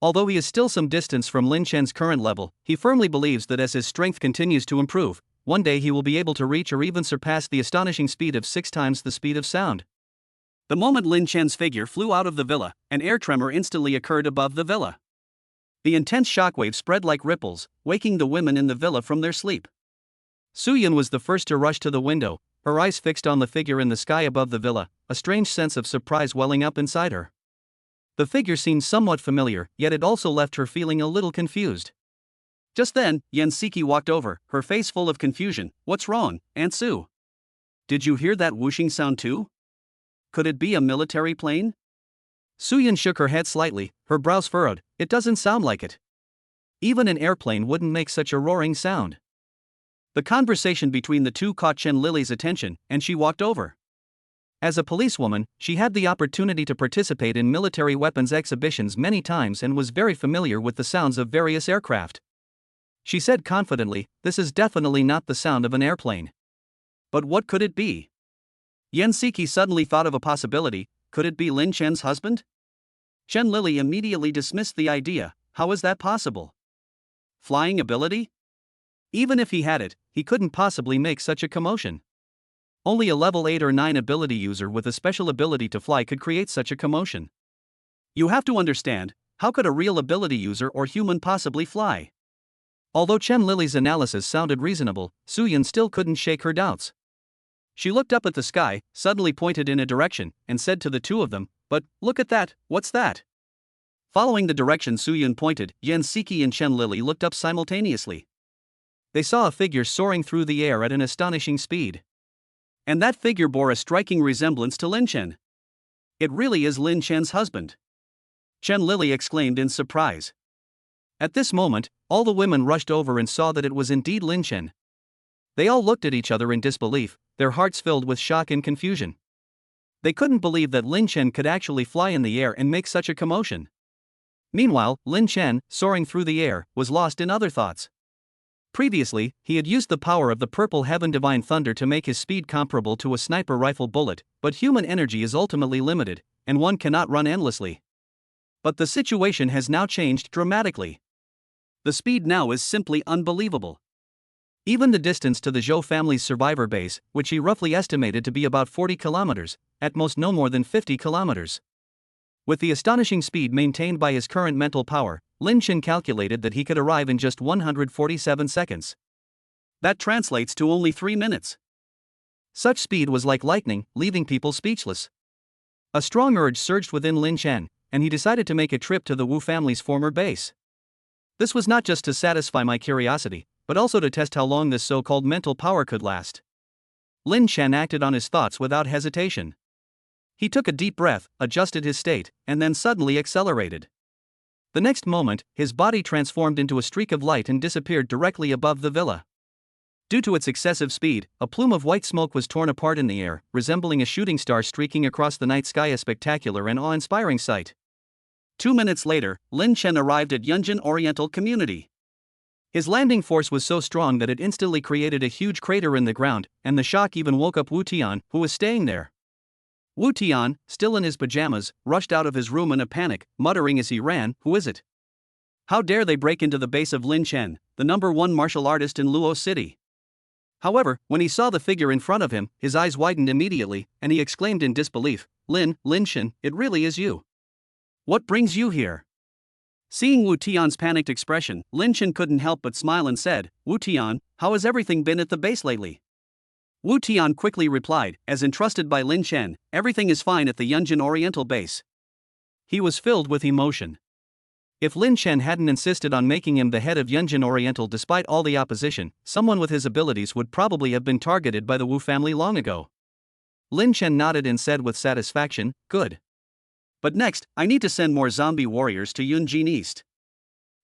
A: Although he is still some distance from Lin Chen's current level, he firmly believes that as his strength continues to improve, one day he will be able to reach or even surpass the astonishing speed of 6 times the speed of sound. The moment Lin Chen's figure flew out of the villa, an air tremor instantly occurred above the villa. The intense shockwave spread like ripples, waking the women in the villa from their sleep. Suyin was the first to rush to the window, her eyes fixed on the figure in the sky above the villa, a strange sense of surprise welling up inside her. The figure seemed somewhat familiar, yet it also left her feeling a little confused. Just then, Yan Siki walked over, her face full of confusion. What's wrong, Aunt Sue? Did you hear that whooshing sound too? Could it be a military plane? Suyin shook her head slightly, her brows furrowed. It doesn't sound like it. Even an airplane wouldn't make such a roaring sound. The conversation between the two caught Chen Lily's attention, and she walked over. As a policewoman, she had the opportunity to participate in military weapons exhibitions many times and was very familiar with the sounds of various aircraft. She said confidently, "This is definitely not the sound of an airplane." But what could it be? Yan Siki suddenly thought of a possibility. Could it be Lin Chen's husband? Chen Lily immediately dismissed the idea. How is that possible? Flying ability? Even if he had it, he couldn't possibly make such a commotion. Only a level 8 or 9 ability user with a special ability to fly could create such a commotion. You have to understand, how could a real ability user or human possibly fly? Although Chen Lily's analysis sounded reasonable, Suyin still couldn't shake her doubts. She looked up at the sky, suddenly pointed in a direction, and said to the two of them, "But, look at that, what's that?" Following the direction Suyin pointed, Yan Siki and Chen Lily looked up simultaneously. they saw a figure soaring through the air at an astonishing speed. And that figure bore a striking resemblance to Lin Chen. It really is Lin Chen's husband. Chen Lily exclaimed in surprise. At this moment, all the women rushed over and saw that it was indeed Lin Chen. They all looked at each other in disbelief, their hearts filled with shock and confusion. They couldn't believe that Lin Chen could actually fly in the air and make such a commotion. Meanwhile, Lin Chen, soaring through the air, was lost in other thoughts. Previously, he had used the power of the purple heaven divine thunder to make his speed comparable to a sniper rifle bullet, but human energy is ultimately limited, and one cannot run endlessly. But the situation has now changed dramatically. The speed now is simply unbelievable. Even the distance to the Zhou family's survivor base, which he roughly estimated to be about 40 kilometers, at most no more than 50 kilometers. With the astonishing speed maintained by his current mental power, Lin Chen calculated that he could arrive in just 147 seconds. That translates to only 3 minutes. Such speed was like lightning, leaving people speechless. A strong urge surged within Lin Chen, and he decided to make a trip to the Wu family's former base. This was not just to satisfy my curiosity, but also to test how long this so-called mental power could last. Lin Chen acted on his thoughts without hesitation. He took a deep breath, adjusted his state, and then suddenly accelerated. The next moment, his body transformed into a streak of light and disappeared directly above the villa. Due to its excessive speed, a plume of white smoke was torn apart in the air, resembling a shooting star streaking across the night sky, a spectacular and awe-inspiring sight. 2 minutes later, Lin Chen arrived at Yunjin Oriental Community. His landing force was so strong that it instantly created a huge crater in the ground, and the shock even woke up Wu Tian, who was staying there. Wu Tian, still in his pajamas, rushed out of his room in a panic, muttering as he ran, "Who is it? How dare they break into the base of Lin Chen, the #1 martial artist in Luo City?" However, when he saw the figure in front of him, his eyes widened immediately, and he exclaimed in disbelief, Lin Chen, it really is you. What brings you here?" Seeing Wu Tian's panicked expression, Lin Chen couldn't help but smile and said, "Wu Tian, how has everything been at the base lately?" Wu Tian quickly replied, as entrusted by Lin Chen, "Everything is fine at the Yunjin Oriental base." He was filled with emotion. If Lin Chen hadn't insisted on making him the head of Yunjin Oriental despite all the opposition, someone with his abilities would probably have been targeted by the Wu family long ago. Lin Chen nodded and said with satisfaction, "Good. But next, I need to send more zombie warriors to Yunjin East.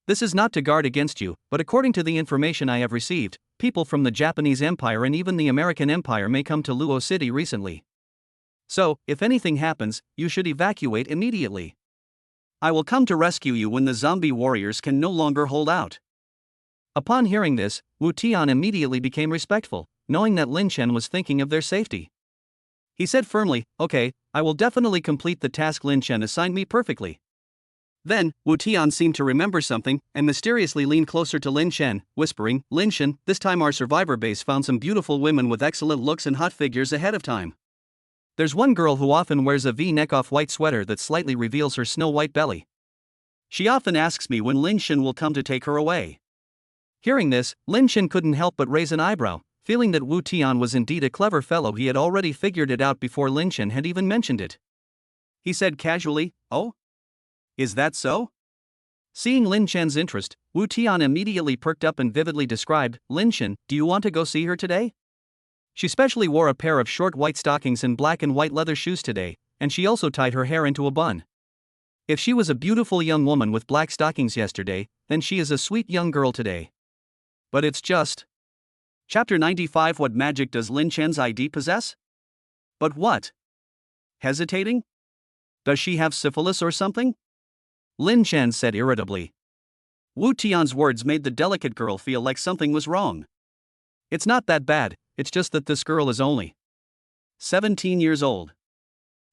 A: This is not to guard against you, but according to the information I have received, people from the Japanese Empire and even the American Empire may come to Luo City recently. So, if anything happens, you should evacuate immediately. I will come to rescue you when the zombie warriors can no longer hold out." Upon hearing this, Wu Tian immediately became respectful, knowing that Lin Chen was thinking of their safety. He said firmly, "Okay, I will definitely complete the task Lin Chen assigned me perfectly." Then, Wu Tian seemed to remember something, and mysteriously leaned closer to Lin Chen, whispering, "Lin Chen, this time our survivor base found some beautiful women with excellent looks and hot figures ahead of time. There's one girl who often wears a V-neck off-white sweater that slightly reveals her snow-white belly. She often asks me when Lin Chen will come to take her away." Hearing this, Lin Chen couldn't help but raise an eyebrow, feeling that Wu Tian was indeed a clever fellow. He had already figured it out before Lin Chen had even mentioned it. He said casually, "Oh? Is that so?" Seeing Lin Chen's interest, Wu Tian immediately perked up and vividly described, "Lin Chen, do you want to go see her today? She specially wore a pair of short white stockings and black and white leather shoes today, and she also tied her hair into a bun. If she was a beautiful young woman with black stockings yesterday, then she is a sweet young girl today. But it's just..." Chapter 95. What magic does Lin Chen's ID possess? But what? Hesitating? Does she have syphilis or something? Lin Chen said irritably. Wu Tian's words made the delicate girl feel like something was wrong. "It's not that bad, it's just that this girl is only 17 years old."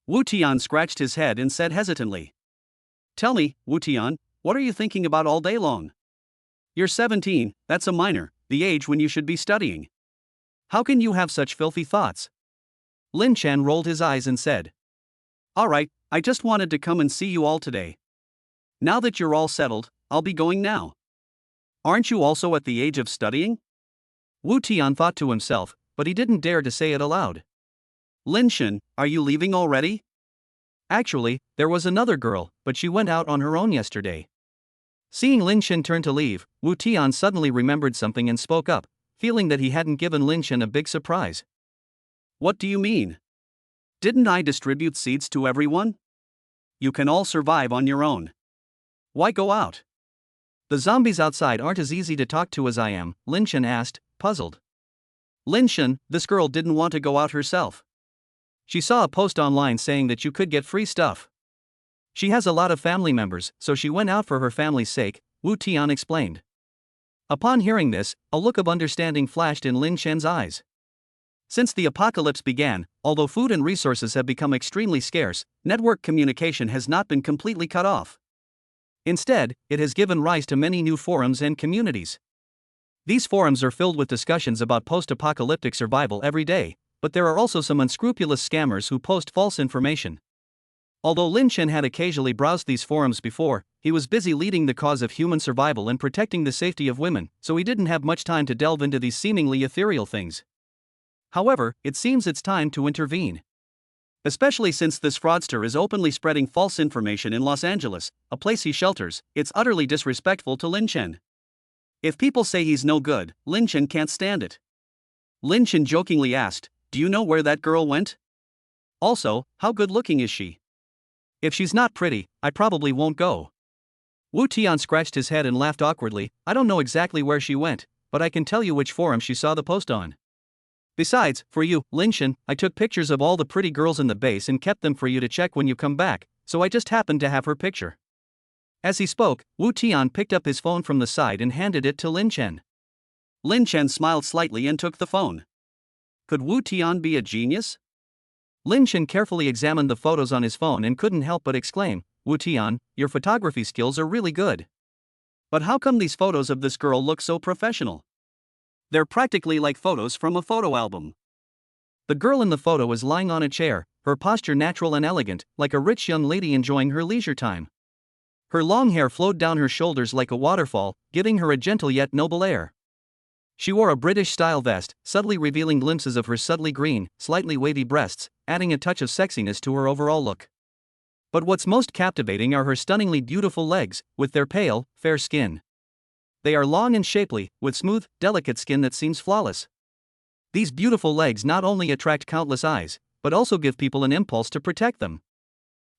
A: Wu Tian scratched his head and said hesitantly, "Tell me, Wu Tian, what are you thinking about all day long? You're 17, that's a minor, the age when you should be studying. How can you have such filthy thoughts?" Lin Chen rolled his eyes and said, "All right, I just wanted to come and see you all today. Now that you're all settled, I'll be going now. Aren't you also at the age of studying?" Wu Tian thought to himself, but he didn't dare to say it aloud. "Lin Chen, are you leaving already?" Actually, there was another girl, but she went out on her own yesterday. Seeing Lin Chen turn to leave, Wu Tian suddenly remembered something and spoke up, feeling that he hadn't given Lin Chen a big surprise. What do you mean? Didn't I distribute seeds to everyone? You can all survive on your own. Why go out? The zombies outside aren't as easy to talk to as I am, Lin Chen asked, puzzled. Lin Chen, this girl didn't want to go out herself. She saw a post online saying that you could get free stuff. She has a lot of family members, so she went out for her family's sake, Wu Tian explained. Upon hearing this, a look of understanding flashed in Lin Chen's eyes. Since the apocalypse began, although food and resources have become extremely scarce, network communication has not been completely cut off. Instead, it has given rise to many new forums and communities. These forums are filled with discussions about post-apocalyptic survival every day, but there are also some unscrupulous scammers who post false information. Although Lin Chen had occasionally browsed these forums before, he was busy leading the cause of human survival and protecting the safety of women, so he didn't have much time to delve into these seemingly ethereal things. However, it seems it's time to intervene. Especially since this fraudster is openly spreading false information in Los Angeles, a place he shelters. It's utterly disrespectful to Lin Chen. If people say he's no good, Lin Chen can't stand it. Lin Chen jokingly asked, "Do you know where that girl went? Also, how good looking is she? If she's not pretty, I probably won't go." Wu Tian scratched his head and laughed awkwardly. "I don't know exactly where she went, but I can tell you which forum she saw the post on. Besides, for you, Lin Chen, I took pictures of all the pretty girls in the base and kept them for you to check when you come back, so I just happened to have her picture." As he spoke, Wu Tian picked up his phone from the side and handed it to Lin Chen. Lin Chen smiled slightly and took the phone. Could Wu Tian be a genius? Lin Chen carefully examined the photos on his phone and couldn't help but exclaim, "Wu Tian, your photography skills are really good. But how come these photos of this girl look so professional? They're practically like photos from a photo album." The girl in the photo is lying on a chair, her posture natural and elegant, like a rich young lady enjoying her leisure time. Her long hair flowed down her shoulders like a waterfall, giving her a gentle yet noble air. She wore a British-style vest, subtly revealing glimpses of her subtly green, slightly wavy breasts, adding a touch of sexiness to her overall look. But what's most captivating are her stunningly beautiful legs, with their pale, fair skin. They are long and shapely, with smooth, delicate skin that seems flawless. These beautiful legs not only attract countless eyes, but also give people an impulse to protect them.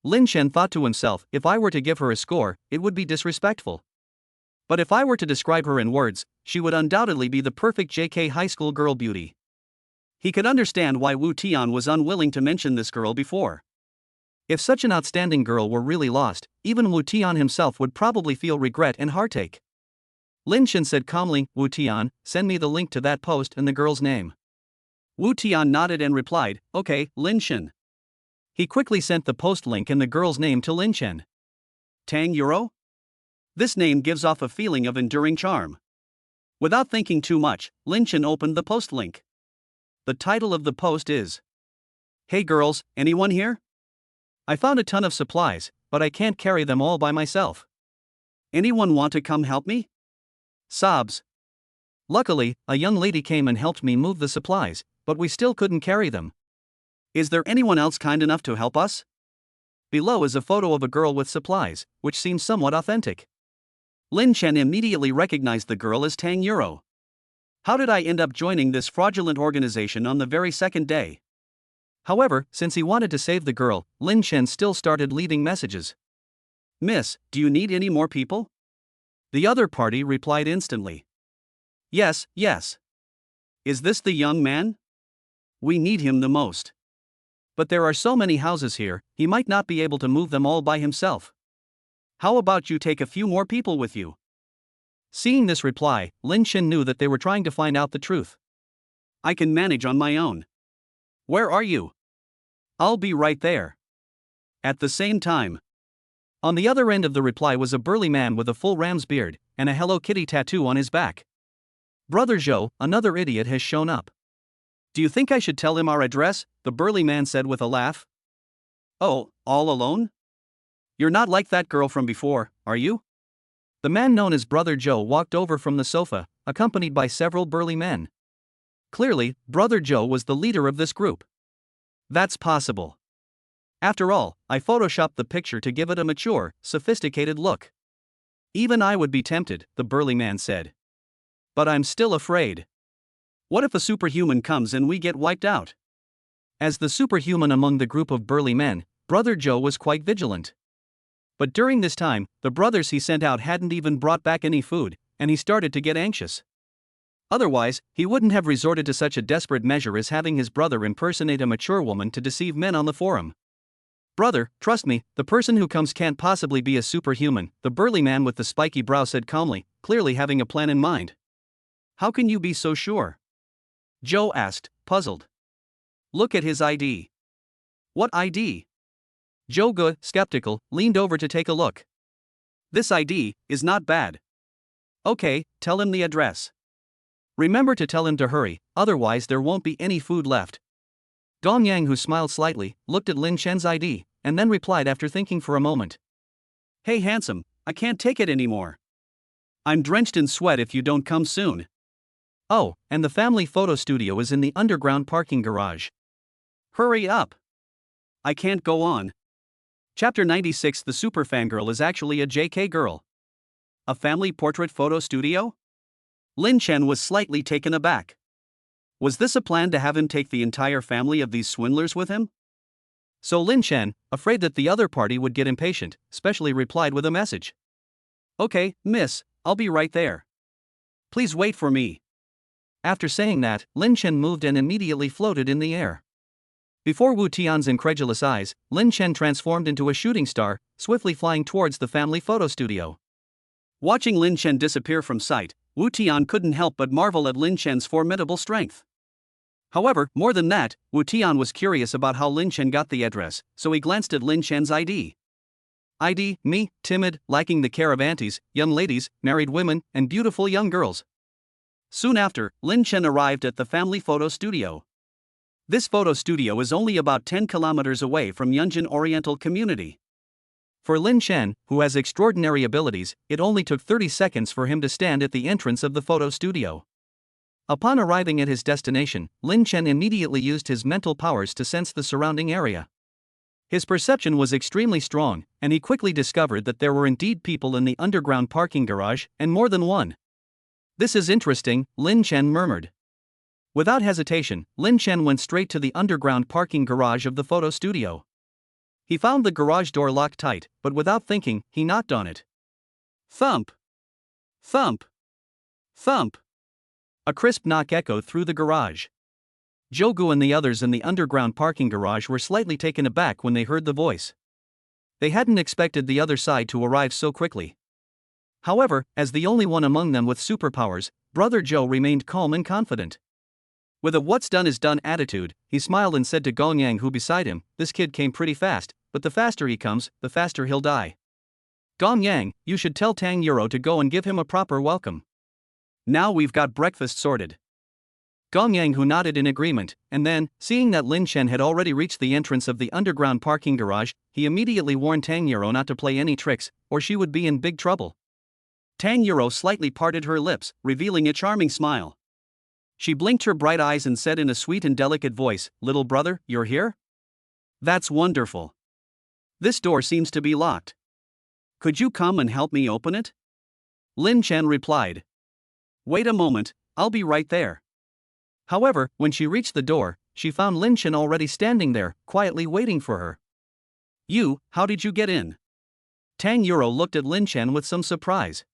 A: Lin Chen thought to himself, if I were to give her a score, it would be disrespectful. But if I were to describe her in words, she would undoubtedly be the perfect JK high school girl beauty. He could understand why Wu Tian was unwilling to mention this girl before. If such an outstanding girl were really lost, even Wu Tian himself would probably feel regret and heartache. Lin Chen said calmly, "Wu Tian, send me the link to that post and the girl's name." Wu Tian nodded and replied, "Okay, Lin Chen." He quickly sent the post link and the girl's name to Lin Chen. Tang Euro? This name gives off a feeling of enduring charm. Without thinking too much, Lin Chen opened the post link. The title of the post is, "Hey girls, anyone here? I found a ton of supplies, but I can't carry them all by myself. Anyone want to come help me?" Sobs. Luckily, a young lady came and helped me move the supplies, but we still couldn't carry them. Is there anyone else kind enough to help us? Below is a photo of a girl with supplies, which seems somewhat authentic. Lin Chen immediately recognized the girl as Tang Euro. How did I end up joining this fraudulent organization on the very second day? However, since he wanted to save the girl, Lin Chen still started leaving messages. "Miss, do you need any more people?" The other party replied instantly. Yes. Is this the young man? We need him the most. But there are so many houses here, he might not be able to move them all by himself. How about you take a few more people with you?" Seeing this reply, Lin Chen knew that they were trying to find out the truth. "I can manage on my own. Where are you?" "I'll be right there." At the same time. On the other end of the reply was a burly man with a full ram's beard and a Hello Kitty tattoo on his back. "Brother Zhou, another idiot has shown up. Do you think I should tell him our address?" the burly man said with a laugh. "Oh, all alone? You're not like that girl from before, are you?" The man known as Brother Zhou walked over from the sofa, accompanied by several burly men. Clearly, Brother Zhou was the leader of this group. That's possible. After all, I photoshopped the picture to give it a mature, sophisticated look. Even I would be tempted, the burly man said. But I'm still afraid. What if a superhuman comes and we get wiped out? As the superhuman among the group of burly men, Brother Joe was quite vigilant. But during this time, the brothers he sent out hadn't even brought back any food, and he started to get anxious. Otherwise, he wouldn't have resorted to such a desperate measure as having his brother impersonate a mature woman to deceive men on the forum. Brother, trust me, the person who comes can't possibly be a superhuman, the burly man with the spiky brow said calmly, clearly having a plan in mind. How can you be so sure? Joe asked, puzzled. Look at his ID. What ID? Joe, skeptical, leaned over to take a look. This ID is not bad. Okay, tell him the address. Remember to tell him to hurry, otherwise there won't be any food left. Gong Yang, who smiled slightly, looked at Lin Chen's ID, and then replied after thinking for a moment. Hey handsome, I can't take it anymore. I'm drenched in sweat if you don't come soon. Oh, and the family photo studio is in the underground parking garage. Hurry up. I can't go on. Chapter 96. The super fangirl is actually a JK girl. A family portrait photo studio? Lin Chen was slightly taken aback. Was this a plan to have him take the entire family of these swindlers with him? So Lin Chen, afraid that the other party would get impatient, specially replied with a message. Okay, miss, I'll be right there. Please wait for me. After saying that, Lin Chen moved and immediately floated in the air. Before Wu Tian's incredulous eyes, Lin Chen transformed into a shooting star, swiftly flying towards the family photo studio. Watching Lin Chen disappear from sight, Wu Tian couldn't help but marvel at Lin Chen's formidable strength. However, more than that, Wu Tian was curious about how Lin Chen got the address, so he glanced at Lin Chen's ID. ID, me, timid, liking the care of aunties, young ladies, married women, and beautiful young girls. Soon after, Lin Chen arrived at the family photo studio. This photo studio is only about 10 kilometers away from Yunjin Oriental Community. For Lin Chen, who has extraordinary abilities, it only took 30 seconds for him to stand at the entrance of the photo studio. Upon arriving at his destination, Lin Chen immediately used his mental powers to sense the surrounding area. His perception was extremely strong, and he quickly discovered that there were indeed people in the underground parking garage, and more than one. This is interesting, Lin Chen murmured. Without hesitation, Lin Chen went straight to the underground parking garage of the photo studio. He found the garage door locked tight, but without thinking, he knocked on it. Thump! Thump! Thump! A crisp knock echoed through the garage. Jogu and the others in the underground parking garage were slightly taken aback when they heard the voice. They hadn't expected the other side to arrive so quickly. However, as the only one among them with superpowers, Brother Joe remained calm and confident. With a what's done is done attitude, he smiled and said to Gong Yang, who beside him, this kid came pretty fast, but the faster he comes, the faster he'll die. Gong Yang, you should tell Tang Euro to go and give him a proper welcome. Now we've got breakfast sorted. Gong Yang, who nodded in agreement, and then, seeing that Lin Chen had already reached the entrance of the underground parking garage, he immediately warned Tang Euro not to play any tricks, or she would be in big trouble. Tang Euro slightly parted her lips, revealing a charming smile. She blinked her bright eyes and said in a sweet and delicate voice, "Little brother, you're here? That's wonderful. This door seems to be locked. Could you come and help me open it?" Lin Chen replied. Wait a moment, I'll be right there. However, when she reached the door, she found Lin Chen already standing there, quietly waiting for her. How did you get in? Tang Euro looked at Lin Chen with some surprise.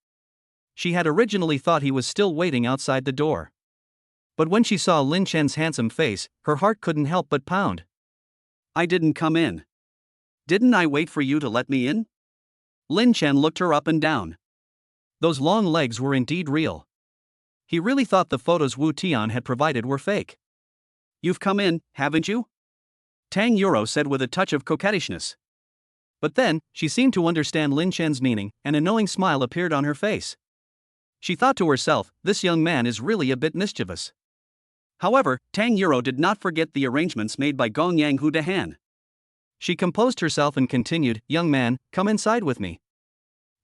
A: She had originally thought he was still waiting outside the door. But when she saw Lin Chen's handsome face, her heart couldn't help but pound. I didn't come in. Didn't I wait for you to let me in? Lin Chen looked her up and down. Those long legs were indeed real. He really thought the photos Wu Tian had provided were fake. You've come in, haven't you? Tang Euro said with a touch of coquettishness. But then, she seemed to understand Lin Chen's meaning, and a knowing smile appeared on her face. She thought to herself, this young man is really a bit mischievous. However, Tang Euro did not forget the arrangements made by Gong Yang Hu Dehan. She composed herself and continued, young man, come inside with me.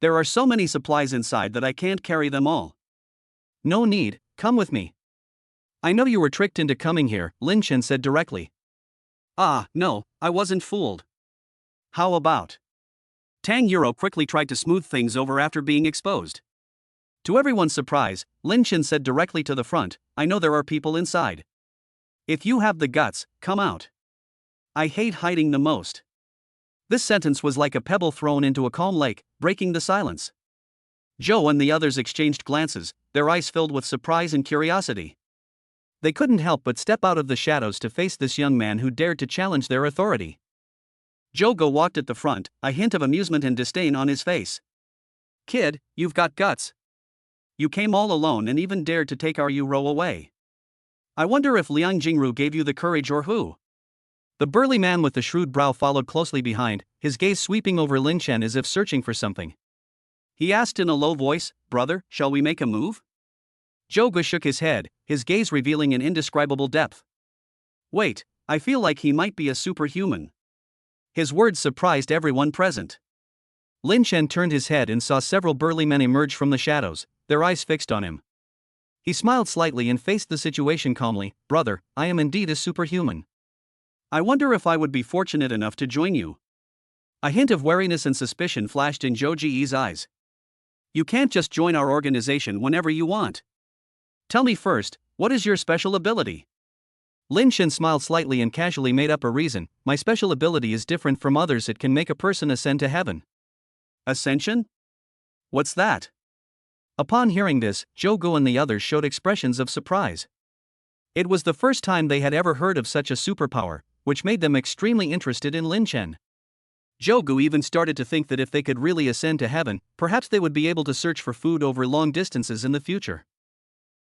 A: There are so many supplies inside that I can't carry them all. No need, come with me. I know you were tricked into coming here, Lin Chen said directly. Ah, no, I wasn't fooled. How about? Tang Yuro quickly tried to smooth things over after being exposed. To everyone's surprise, Lin Chen said directly to the front, "I know there are people inside. If you have the guts, come out. I hate hiding the most." This sentence was like a pebble thrown into a calm lake, breaking the silence. Joe and the others exchanged glances, their eyes filled with surprise and curiosity. They couldn't help but step out of the shadows to face this young man who dared to challenge their authority. Joe-go walked at the front, a hint of amusement and disdain on his face. "Kid, you've got guts. You came all alone and even dared to take our Yuro away. I wonder if Liang Jingru gave you the courage or who?" The burly man with the shrewd brow followed closely behind, his gaze sweeping over Lin Chen as if searching for something. He asked in a low voice, "Brother, shall we make a move?" Joe-go shook his head, his gaze revealing an indescribable depth. "Wait, I feel like he might be a superhuman." His words surprised everyone present. Lin Chen turned his head and saw several burly men emerge from the shadows, their eyes fixed on him. He smiled slightly and faced the situation calmly. "Brother, I am indeed a superhuman. I wonder if I would be fortunate enough to join you." A hint of wariness and suspicion flashed in Zhou Ji's eyes. "You can't just join our organization whenever you want. Tell me first, what is your special ability?" Lin Chen smiled slightly and casually made up a reason. "My special ability is different from others. It can make a person ascend to heaven." "Ascension? What's that?" Upon hearing this, Joe-go and the others showed expressions of surprise. It was the first time they had ever heard of such a superpower, which made them extremely interested in Lin Chen. Joe-go even started to think that if they could really ascend to heaven, perhaps they would be able to search for food over long distances in the future.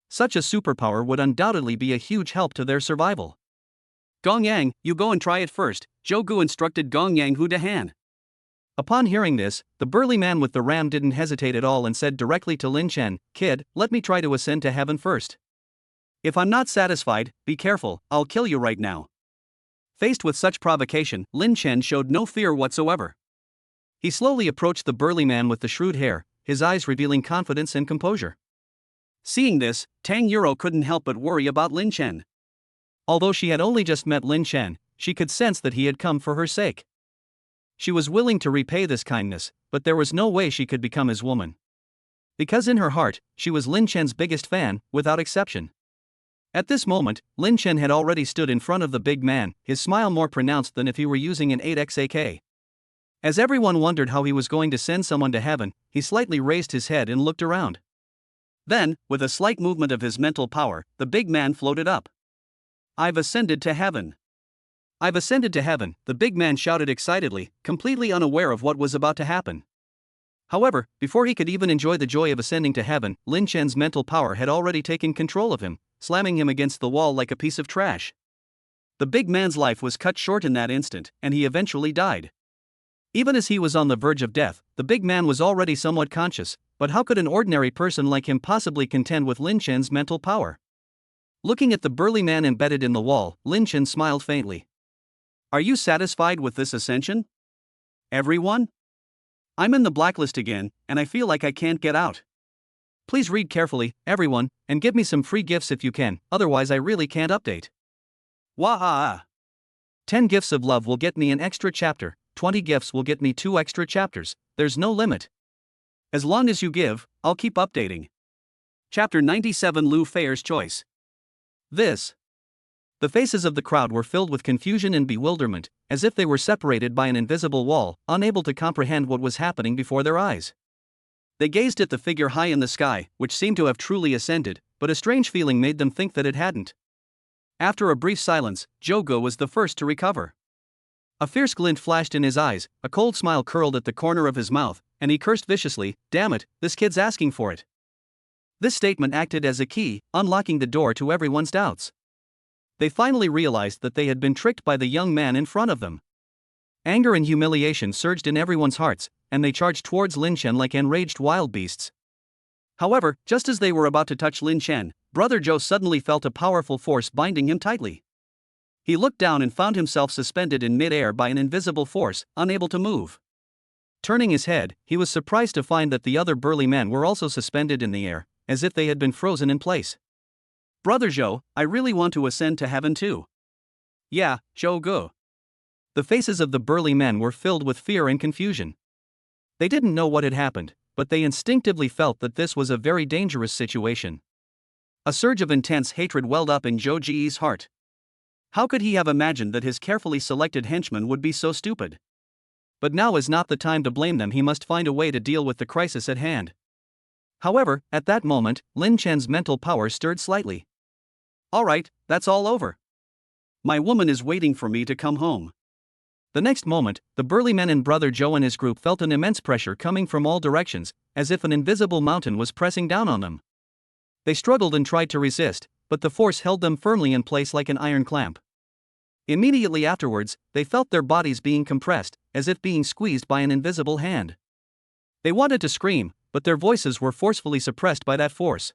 A: Such a superpower would undoubtedly be a huge help to their survival. "Gong Yang, you go and try it first," Joe-go instructed Gong Yang Hu to Han. Upon hearing this, the burly man with the ram didn't hesitate at all and said directly to Lin Chen, "Kid, let me try to ascend to heaven first. If I'm not satisfied, be careful, I'll kill you right now." Faced with such provocation, Lin Chen showed no fear whatsoever. He slowly approached the burly man with the shrewd hair, his eyes revealing confidence and composure. Seeing this, Tang Yuro couldn't help but worry about Lin Chen. Although she had only just met Lin Chen, she could sense that he had come for her sake. She was willing to repay this kindness, but there was no way she could become his woman. Because in her heart, she was Lin Chen's biggest fan, without exception. At this moment, Lin Chen had already stood in front of the big man, his smile more pronounced than if he were using an 8x AK. As everyone wondered how he was going to send someone to heaven, he slightly raised his head and looked around. Then, with a slight movement of his mental power, the big man floated up. "I've ascended to heaven. I've ascended to heaven," the big man shouted excitedly, completely unaware of what was about to happen. However, before he could even enjoy the joy of ascending to heaven, Lin Chen's mental power had already taken control of him, slamming him against the wall like a piece of trash. The big man's life was cut short in that instant, and he eventually died. Even as he was on the verge of death, the big man was already somewhat conscious, but how could an ordinary person like him possibly contend with Lin Chen's mental power? Looking at the burly man embedded in the wall, Lin Chen smiled faintly. "Are you satisfied with this ascension? Everyone? I'm in the blacklist again, and I feel like I can't get out. Please read carefully, everyone, and give me some free gifts if you can, otherwise I really can't update. Wah! 10 gifts of love will get me an extra chapter, 20 gifts will get me 2 extra chapters, there's no limit. As long as you give, I'll keep updating." Chapter 97 Lu Feier's Choice. The faces of the crowd were filled with confusion and bewilderment, as if they were separated by an invisible wall, unable to comprehend what was happening before their eyes. They gazed at the figure high in the sky, which seemed to have truly ascended, but a strange feeling made them think that it hadn't. After a brief silence, Joe-go was the first to recover. A fierce glint flashed in his eyes, a cold smile curled at the corner of his mouth, and he cursed viciously, "Damn it, this kid's asking for it." This statement acted as a key, unlocking the door to everyone's doubts. They finally realized that they had been tricked by the young man in front of them. Anger and humiliation surged in everyone's hearts, and they charged towards Lin Chen like enraged wild beasts. However, just as they were about to touch Lin Chen, Brother Joe suddenly felt a powerful force binding him tightly. He looked down and found himself suspended in mid-air by an invisible force, unable to move. Turning his head, he was surprised to find that the other burly men were also suspended in the air, as if they had been frozen in place. "Brother Joe, I really want to ascend to heaven too." "Yeah, Joe-go." The faces of the burly men were filled with fear and confusion. They didn't know what had happened, but they instinctively felt that this was a very dangerous situation. A surge of intense hatred welled up in Zhou Ji's heart. How could he have imagined that his carefully selected henchmen would be so stupid? But now is not the time to blame them. He must find a way to deal with the crisis at hand. However, at that moment, Lin Chen's mental power stirred slightly. All right, that's all over. My woman is waiting for me to come home. The next moment, the burly man and brother Zhou and his group felt an immense pressure coming from all directions, as if an invisible mountain was pressing down on them. They struggled and tried to resist, but the force held them firmly in place like an iron clamp. Immediately afterwards, they felt their bodies being compressed, as if being squeezed by an invisible hand. They wanted to scream, but their voices were forcefully suppressed by that force.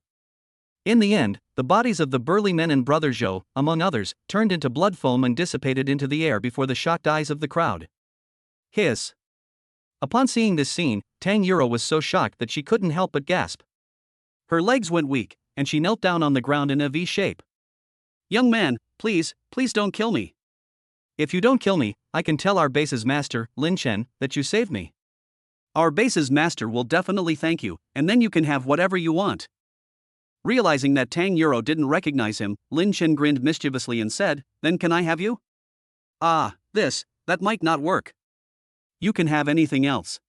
A: In the end, the bodies of the burly men and brother Zhou, among others, turned into blood foam and dissipated into the air before the shocked eyes of the crowd. Hiss! Upon seeing this scene, Tang Yuro was so shocked that she couldn't help but gasp. Her legs went weak, and she knelt down on the ground in a V shape. Young man, please don't kill me. If you don't kill me, I can tell our base's master, Lin Chen, that you saved me. Our base's master will definitely thank you, and then you can have whatever you want. Realizing that Tang Yuro didn't recognize him, Lin Chen grinned mischievously and said, Then can I have you? That might not work. You can have anything else.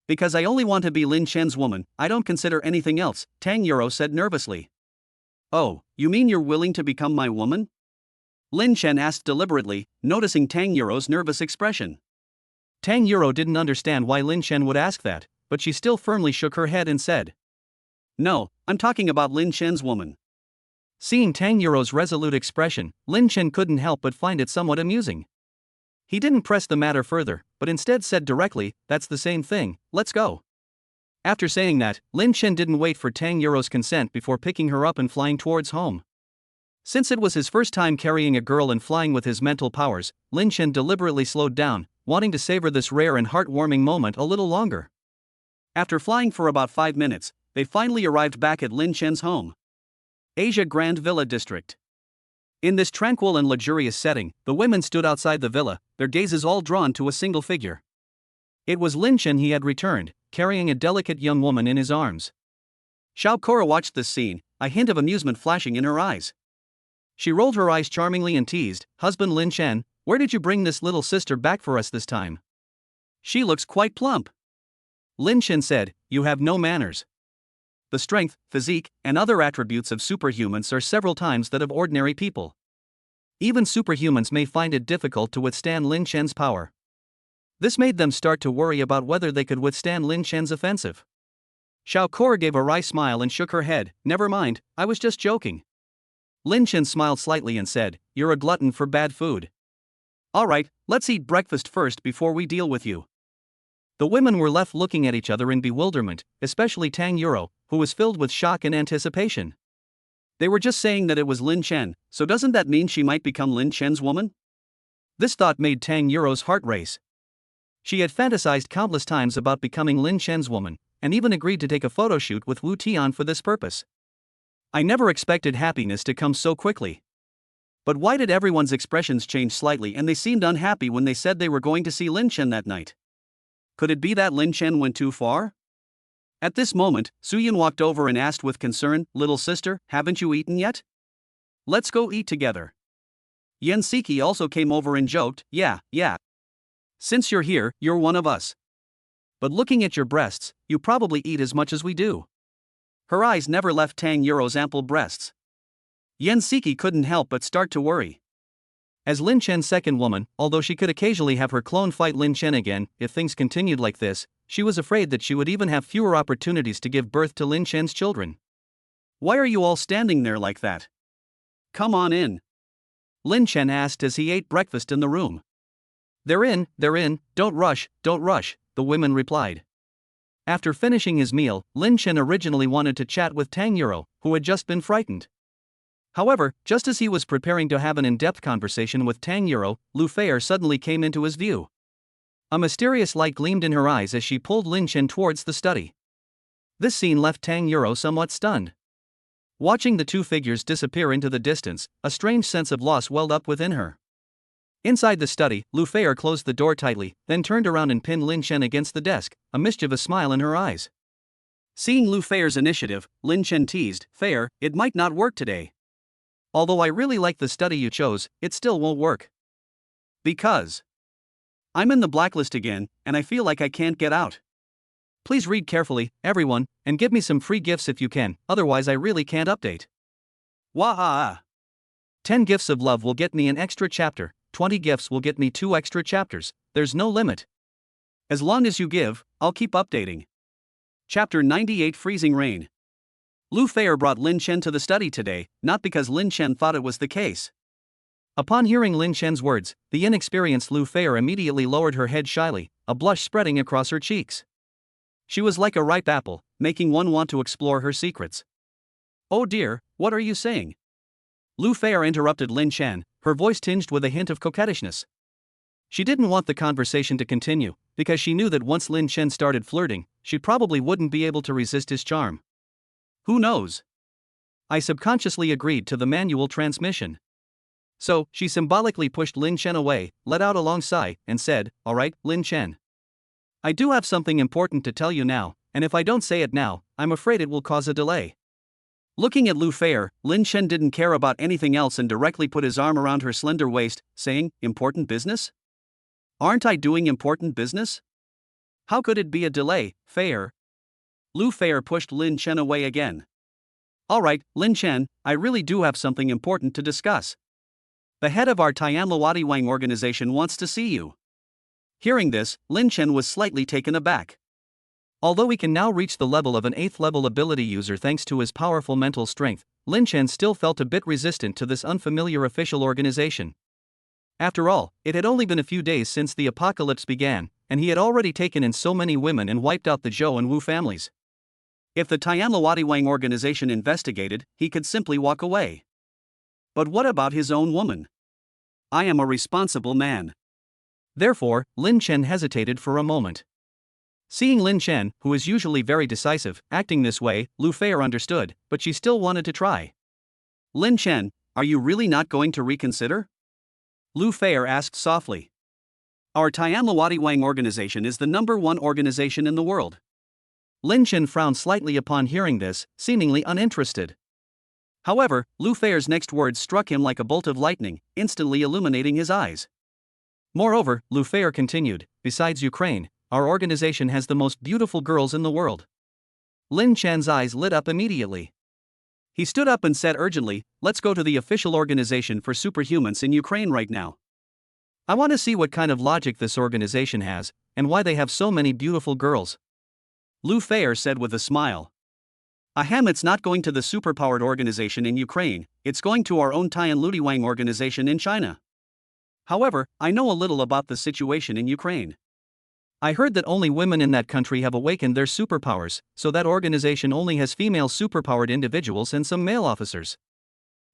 A: Because I only want to be Lin Chen's woman, I don't consider anything else, Tang Yuro said nervously. Oh, you mean you're willing to become my woman? Lin Chen asked deliberately, noticing Tang Yuro's nervous expression. Tang Yuro didn't understand why Lin Chen would ask that, but she still firmly shook her head and said, No, I'm talking about Lin Chen's woman. Seeing Tang Yuro's resolute expression, Lin Chen couldn't help but find it somewhat amusing. He didn't press the matter further, but instead said directly, That's the same thing, let's go. After saying that, Lin Chen didn't wait for Tang Yuro's consent before picking her up and flying towards home. Since it was his first time carrying a girl and flying with his mental powers, Lin Chen deliberately slowed down, wanting to savor this rare and heartwarming moment a little longer. After flying for about 5 minutes, they finally arrived back at Lin Chen's home. Asia Grand Villa District. In this tranquil and luxurious setting, the women stood outside the villa, their gazes all drawn to a single figure. It was Lin Chen. He had returned, carrying a delicate young woman in his arms. Xiao Cora watched this scene, a hint of amusement flashing in her eyes. She rolled her eyes charmingly and teased, Husband Lin Chen, where did you bring this little sister back for us this time? She looks quite plump. Lin Chen said, You have no manners. The strength, physique, and other attributes of superhumans are several times that of ordinary people. Even superhumans may find it difficult to withstand Lin Chen's power. This made them start to worry about whether they could withstand Lin Chen's offensive. Xiao Cora gave a wry smile and shook her head, Never mind, I was just joking. Lin Chen smiled slightly and said, You're a glutton for bad food. Alright, let's eat breakfast first before we deal with you. The women were left looking at each other in bewilderment, especially Tang Yuro, who was filled with shock and anticipation. They were just saying that it was Lin Chen, so doesn't that mean she might become Lin Chen's woman? This thought made Tang Yuro's heart race. She had fantasized countless times about becoming Lin Chen's woman, and even agreed to take a photo shoot with Wu Tian for this purpose. I never expected happiness to come so quickly. But why did everyone's expressions change slightly and they seemed unhappy when they said they were going to see Lin Chen that night? Could it be that Lin Chen went too far? At this moment, Suyin walked over and asked with concern, Little sister, haven't you eaten yet? Let's go eat together. Yan Siki also came over and joked, Yeah. Since you're here, you're one of us. But looking at your breasts, you probably eat as much as we do. Her eyes never left Tang Yuro's ample breasts. Yan Siki couldn't help but start to worry. As Lin Chen's second woman, although she could occasionally have her clone fight Lin Chen again, if things continued like this, she was afraid that she would even have fewer opportunities to give birth to Lin Chen's children. Why are you all standing there like that? Come on in. Lin Chen asked as he ate breakfast in the room. They're in, don't rush, the women replied. After finishing his meal, Lin Chen originally wanted to chat with Tang Yuro, who had just been frightened. However, just as he was preparing to have an in-depth conversation with Tang Yuro, Lu Feier suddenly came into his view. A mysterious light gleamed in her eyes as she pulled Lin Chen towards the study. This scene left Tang Yuro somewhat stunned. Watching the two figures disappear into the distance, a strange sense of loss welled up within her. Inside the study, Lu Feier closed the door tightly, then turned around and pinned Lin Chen against the desk, a mischievous smile in her eyes. Seeing Lu Feier's initiative, Lin Chen teased, "Feier, it might not work today. Although I really like the study you chose, it still won't work. Because I'm in the blacklist again, and I feel like I can't get out. Please read carefully, everyone, and give me some free gifts if you can, otherwise I really can't update. Wah! 10 gifts of love will get me an extra chapter, 20 gifts will get me 2 extra chapters, there's no limit. As long as you give, I'll keep updating." Chapter 98 Freezing Rain. Lu Feier brought Lin Chen to the study today, not because Lin Chen thought it was the case. Upon hearing Lin Chen's words, the inexperienced Lu Feier immediately lowered her head shyly, a blush spreading across her cheeks. She was like a ripe apple, making one want to explore her secrets. "Oh dear, what are you saying?" Lu Feier interrupted Lin Chen, her voice tinged with a hint of coquettishness. She didn't want the conversation to continue, because she knew that once Lin Chen started flirting, she probably wouldn't be able to resist his charm. Who knows? I subconsciously agreed to the manual transmission. So, she symbolically pushed Lin Chen away, let out a long sigh, and said, "All right, Lin Chen. I do have something important to tell you now, and if I don't say it now, I'm afraid it will cause a delay." Looking at Lu Feier, Lin Chen didn't care about anything else and directly put his arm around her slender waist, saying, "Important business? Aren't I doing important business? How could it be a delay, Feier?" Lu Feier pushed Lin Chen away again. "All right, Lin Chen, I really do have something important to discuss. The head of our Tianluotai Wang organization wants to see you." Hearing this, Lin Chen was slightly taken aback. Although he can now reach the level of an 8th level ability user thanks to his powerful mental strength, Lin Chen still felt a bit resistant to this unfamiliar official organization. After all, it had only been a few days since the apocalypse began, and he had already taken in so many women and wiped out the Zhou and Wu families. If the Tianluotai Wang organization investigated, he could simply walk away. But what about his own woman? I am a responsible man. Therefore, Lin Chen hesitated for a moment. Seeing Lin Chen, who is usually very decisive, acting this way, Lu Feier understood, but she still wanted to try. "Lin Chen, are you really not going to reconsider?" Lu Feier asked softly. "Our Tianluotai Wang organization is the #1 organization in the world." Lin Chen frowned slightly upon hearing this, seemingly uninterested. However, Lu Feier's next words struck him like a bolt of lightning, instantly illuminating his eyes. Moreover, Lu Feier continued, "Besides Ukraine, our organization has the most beautiful girls in the world." Lin Chen's eyes lit up immediately. He stood up and said urgently, "Let's go to the official organization for superhumans in Ukraine right now. I want to see what kind of logic this organization has, and why they have so many beautiful girls." Lu Feier said with a smile. "Ahem, it's not going to the superpowered organization in Ukraine, it's going to our own Tianluotai Wang organization in China. However, I know a little about the situation in Ukraine. I heard that only women in that country have awakened their superpowers, so that organization only has female superpowered individuals and some male officers.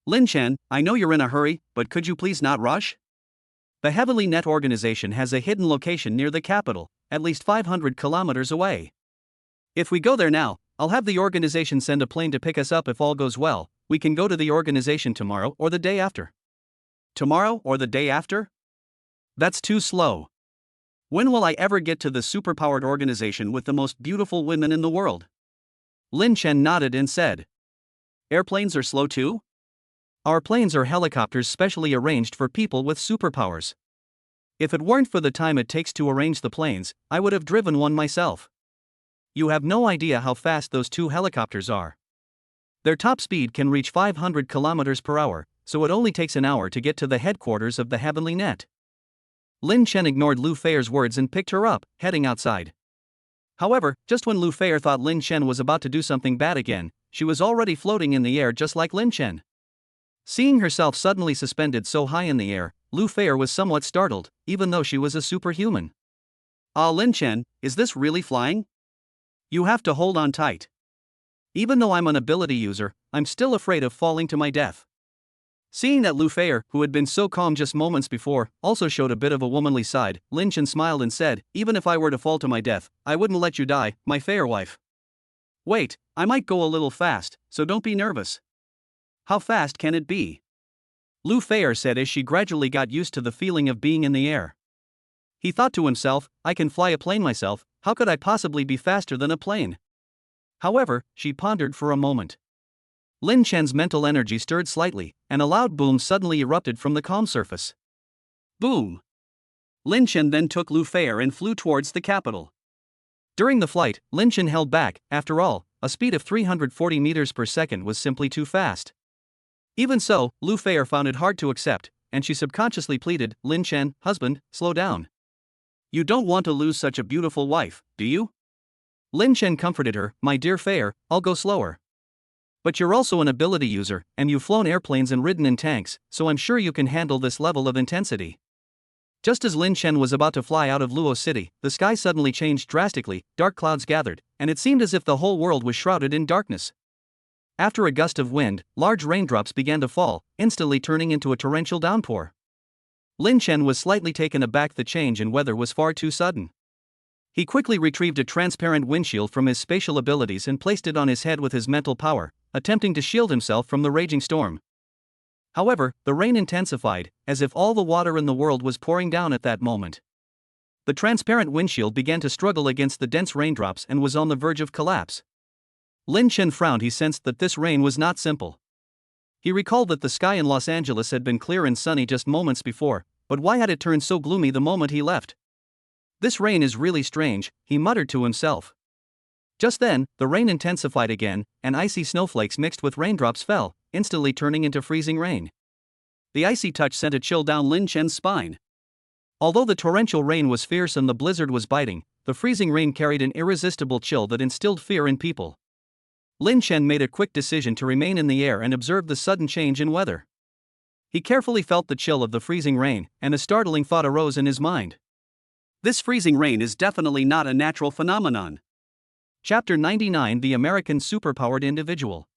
A: Lin Chen, I know you're in a hurry, but could you please not rush? The Heavenly Net organization has a hidden location near the capital, at least 500 kilometers away. If we go there now, I'll have the organization send a plane to pick us up if all goes well. We can go to the organization tomorrow or the day after." Tomorrow or the day after? That's too slow. When will I ever get to the superpowered organization with the most beautiful women in the world? Lin Chen nodded and said, "Airplanes are slow too? Our planes are helicopters specially arranged for people with superpowers. If it weren't for the time it takes to arrange the planes, I would have driven one myself. You have no idea how fast those 2 helicopters are. Their top speed can reach 500 kilometers per hour, so it only takes an hour to get to the headquarters of the Heavenly Net." Lin Chen ignored Lu Feier's words and picked her up, heading outside. However, just when Lu Feier thought Lin Chen was about to do something bad again, she was already floating in the air just like Lin Chen. Seeing herself suddenly suspended so high in the air, Lu Feier was somewhat startled, even though she was a superhuman. "Ah, Lin Chen, is this really flying? You have to hold on tight. Even though I'm an ability user, I'm still afraid of falling to my death." Seeing that Lu Feier, who had been so calm just moments before, also showed a bit of a womanly side, Lin Chen smiled and said, "Even if I were to fall to my death, I wouldn't let you die, my Feier wife. Wait, I might go a little fast, so don't be nervous." "How fast can it be?" Lu Feier said as she gradually got used to the feeling of being in the air. He thought to himself, I can fly a plane myself, how could I possibly be faster than a plane? However, she pondered for a moment. Lin Chen's mental energy stirred slightly, and a loud boom suddenly erupted from the calm surface. Boom! Lin Chen then took Lu Feier and flew towards the capital. During the flight, Lin Chen held back. After all, a speed of 340 meters per second was simply too fast. Even so, Lu Feier found it hard to accept, and she subconsciously pleaded, Lin Chen, husband, slow down. You don't want to lose such a beautiful wife, do you? Lin Chen comforted her, my dear Feier, I'll go slower. But you're also an ability user, and you've flown airplanes and ridden in tanks, so I'm sure you can handle this level of intensity. Just as Lin Chen was about to fly out of Luo City, the sky suddenly changed drastically, dark clouds gathered, and it seemed as if the whole world was shrouded in darkness. After a gust of wind, large raindrops began to fall, instantly turning into a torrential downpour. Lin Chen was slightly taken aback. The change in weather was far too sudden. He quickly retrieved a transparent windshield from his spatial abilities and placed it on his head with his mental power, attempting to shield himself from the raging storm. However, the rain intensified, as if all the water in the world was pouring down at that moment. The transparent windshield began to struggle against the dense raindrops and was on the verge of collapse. Lin Chen frowned. He sensed that this rain was not simple. He recalled that the sky in Los Angeles had been clear and sunny just moments before, but why had it turned so gloomy the moment he left? This rain is really strange, he muttered to himself. Just then, the rain intensified again, and icy snowflakes mixed with raindrops fell, instantly turning into freezing rain. The icy touch sent a chill down Lin Chen's spine. Although the torrential rain was fierce and the blizzard was biting, the freezing rain carried an irresistible chill that instilled fear in people. Lin Chen made a quick decision to remain in the air and observe the sudden change in weather. He carefully felt the chill of the freezing rain, and a startling thought arose in his mind. This freezing rain is definitely not a natural phenomenon. Chapter 99: The American Superpowered Individual.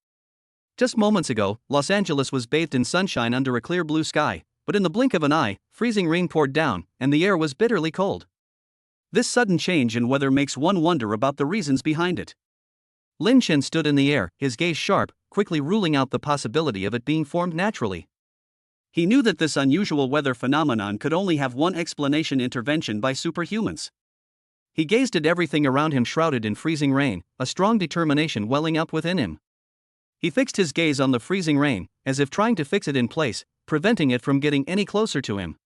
A: Just moments ago, Los Angeles was bathed in sunshine under a clear blue sky, but in the blink of an eye, freezing rain poured down, and the air was bitterly cold. This sudden change in weather makes one wonder about the reasons behind it. Lin Chen stood in the air, his gaze sharp, quickly ruling out the possibility of it being formed naturally. He knew that this unusual weather phenomenon could only have one explanation: intervention by superhumans. He gazed at everything around him shrouded in freezing rain, a strong determination welling up within him. He fixed his gaze on the freezing rain, as if trying to fix it in place, preventing it from getting any closer to him.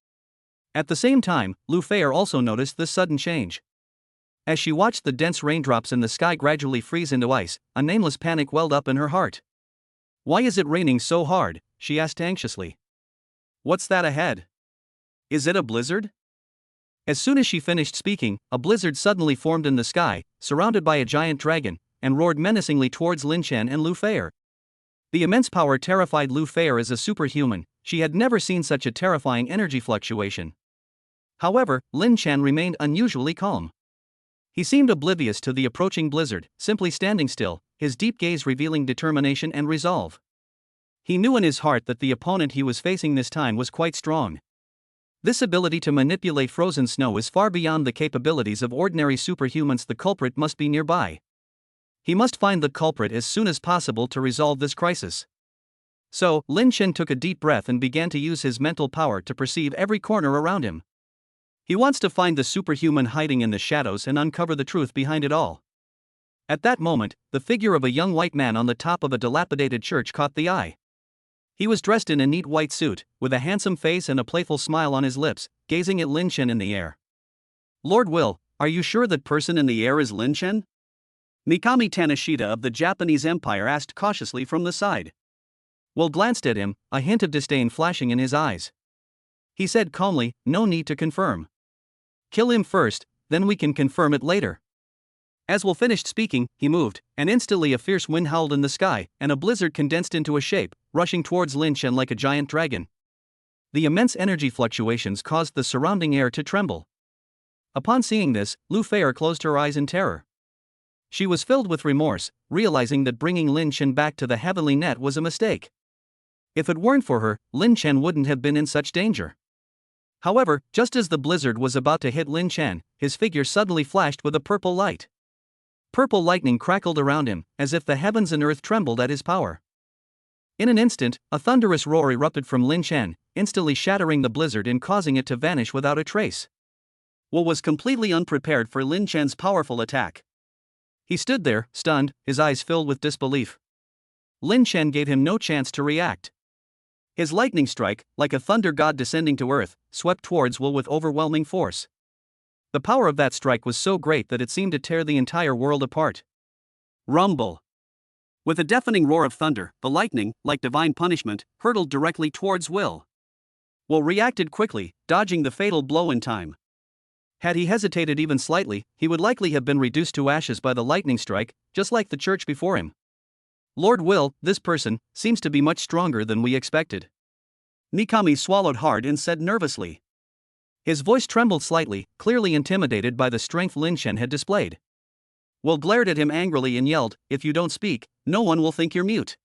A: At the same time, Lu Feier also noticed this sudden change. As she watched the dense raindrops in the sky gradually freeze into ice, a nameless panic welled up in her heart. Why is it raining so hard? She asked anxiously. What's that ahead? Is it a blizzard? As soon as she finished speaking, a blizzard suddenly formed in the sky, surrounded by a giant dragon, and roared menacingly towards Lin Chen and Lu Feier. The immense power terrified Lu Feier as a superhuman. She had never seen such a terrifying energy fluctuation. However, Lin Chen remained unusually calm. He seemed oblivious to the approaching blizzard, simply standing still, his deep gaze revealing determination and resolve. He knew in his heart that the opponent he was facing this time was quite strong. This ability to manipulate frozen snow is far beyond the capabilities of ordinary superhumans. The culprit must be nearby. He must find the culprit as soon as possible to resolve this crisis. So, Lin Chen took a deep breath and began to use his mental power to perceive every corner around him. He wants to find the superhuman hiding in the shadows and uncover the truth behind it all. At that moment, the figure of a young white man on the top of a dilapidated church caught the eye. He was dressed in a neat white suit, with a handsome face and a playful smile on his lips, gazing at Lin Chen in the air. Lord Will, are you sure that person in the air is Lin Chen? Mikami Tanishita of the Japanese Empire asked cautiously from the side. Will glanced at him, a hint of disdain flashing in his eyes. He said calmly, no need to confirm. Kill him first, then we can confirm it later. As Will finished speaking, he moved, and instantly a fierce wind howled in the sky, and a blizzard condensed into a shape, rushing towards Lin Chen like a giant dragon. The immense energy fluctuations caused the surrounding air to tremble. Upon seeing this, Lu Feier closed her eyes in terror. She was filled with remorse, realizing that bringing Lin Chen back to the heavenly net was a mistake. If it weren't for her, Lin Chen wouldn't have been in such danger. However, just as the blizzard was about to hit Lin Chen, his figure suddenly flashed with a purple light. Purple lightning crackled around him, as if the heavens and earth trembled at his power. In an instant, a thunderous roar erupted from Lin Chen, instantly shattering the blizzard and causing it to vanish without a trace. Will was completely unprepared for Lin Chen's powerful attack. He stood there, stunned, his eyes filled with disbelief. Lin Chen gave him no chance to react. His lightning strike, like a thunder god descending to earth, swept towards Will with overwhelming force. The power of that strike was so great that it seemed to tear the entire world apart. Rumble. With a deafening roar of thunder, the lightning, like divine punishment, hurtled directly towards Will. Will reacted quickly, dodging the fatal blow in time. Had he hesitated even slightly, he would likely have been reduced to ashes by the lightning strike, just like the church before him. Lord Will, this person, seems to be much stronger than we expected. Mikami swallowed hard and said nervously. His voice trembled slightly, clearly intimidated by the strength Lin Chen had displayed. Will glared at him angrily and yelled, "If you don't speak, no one will think you're mute."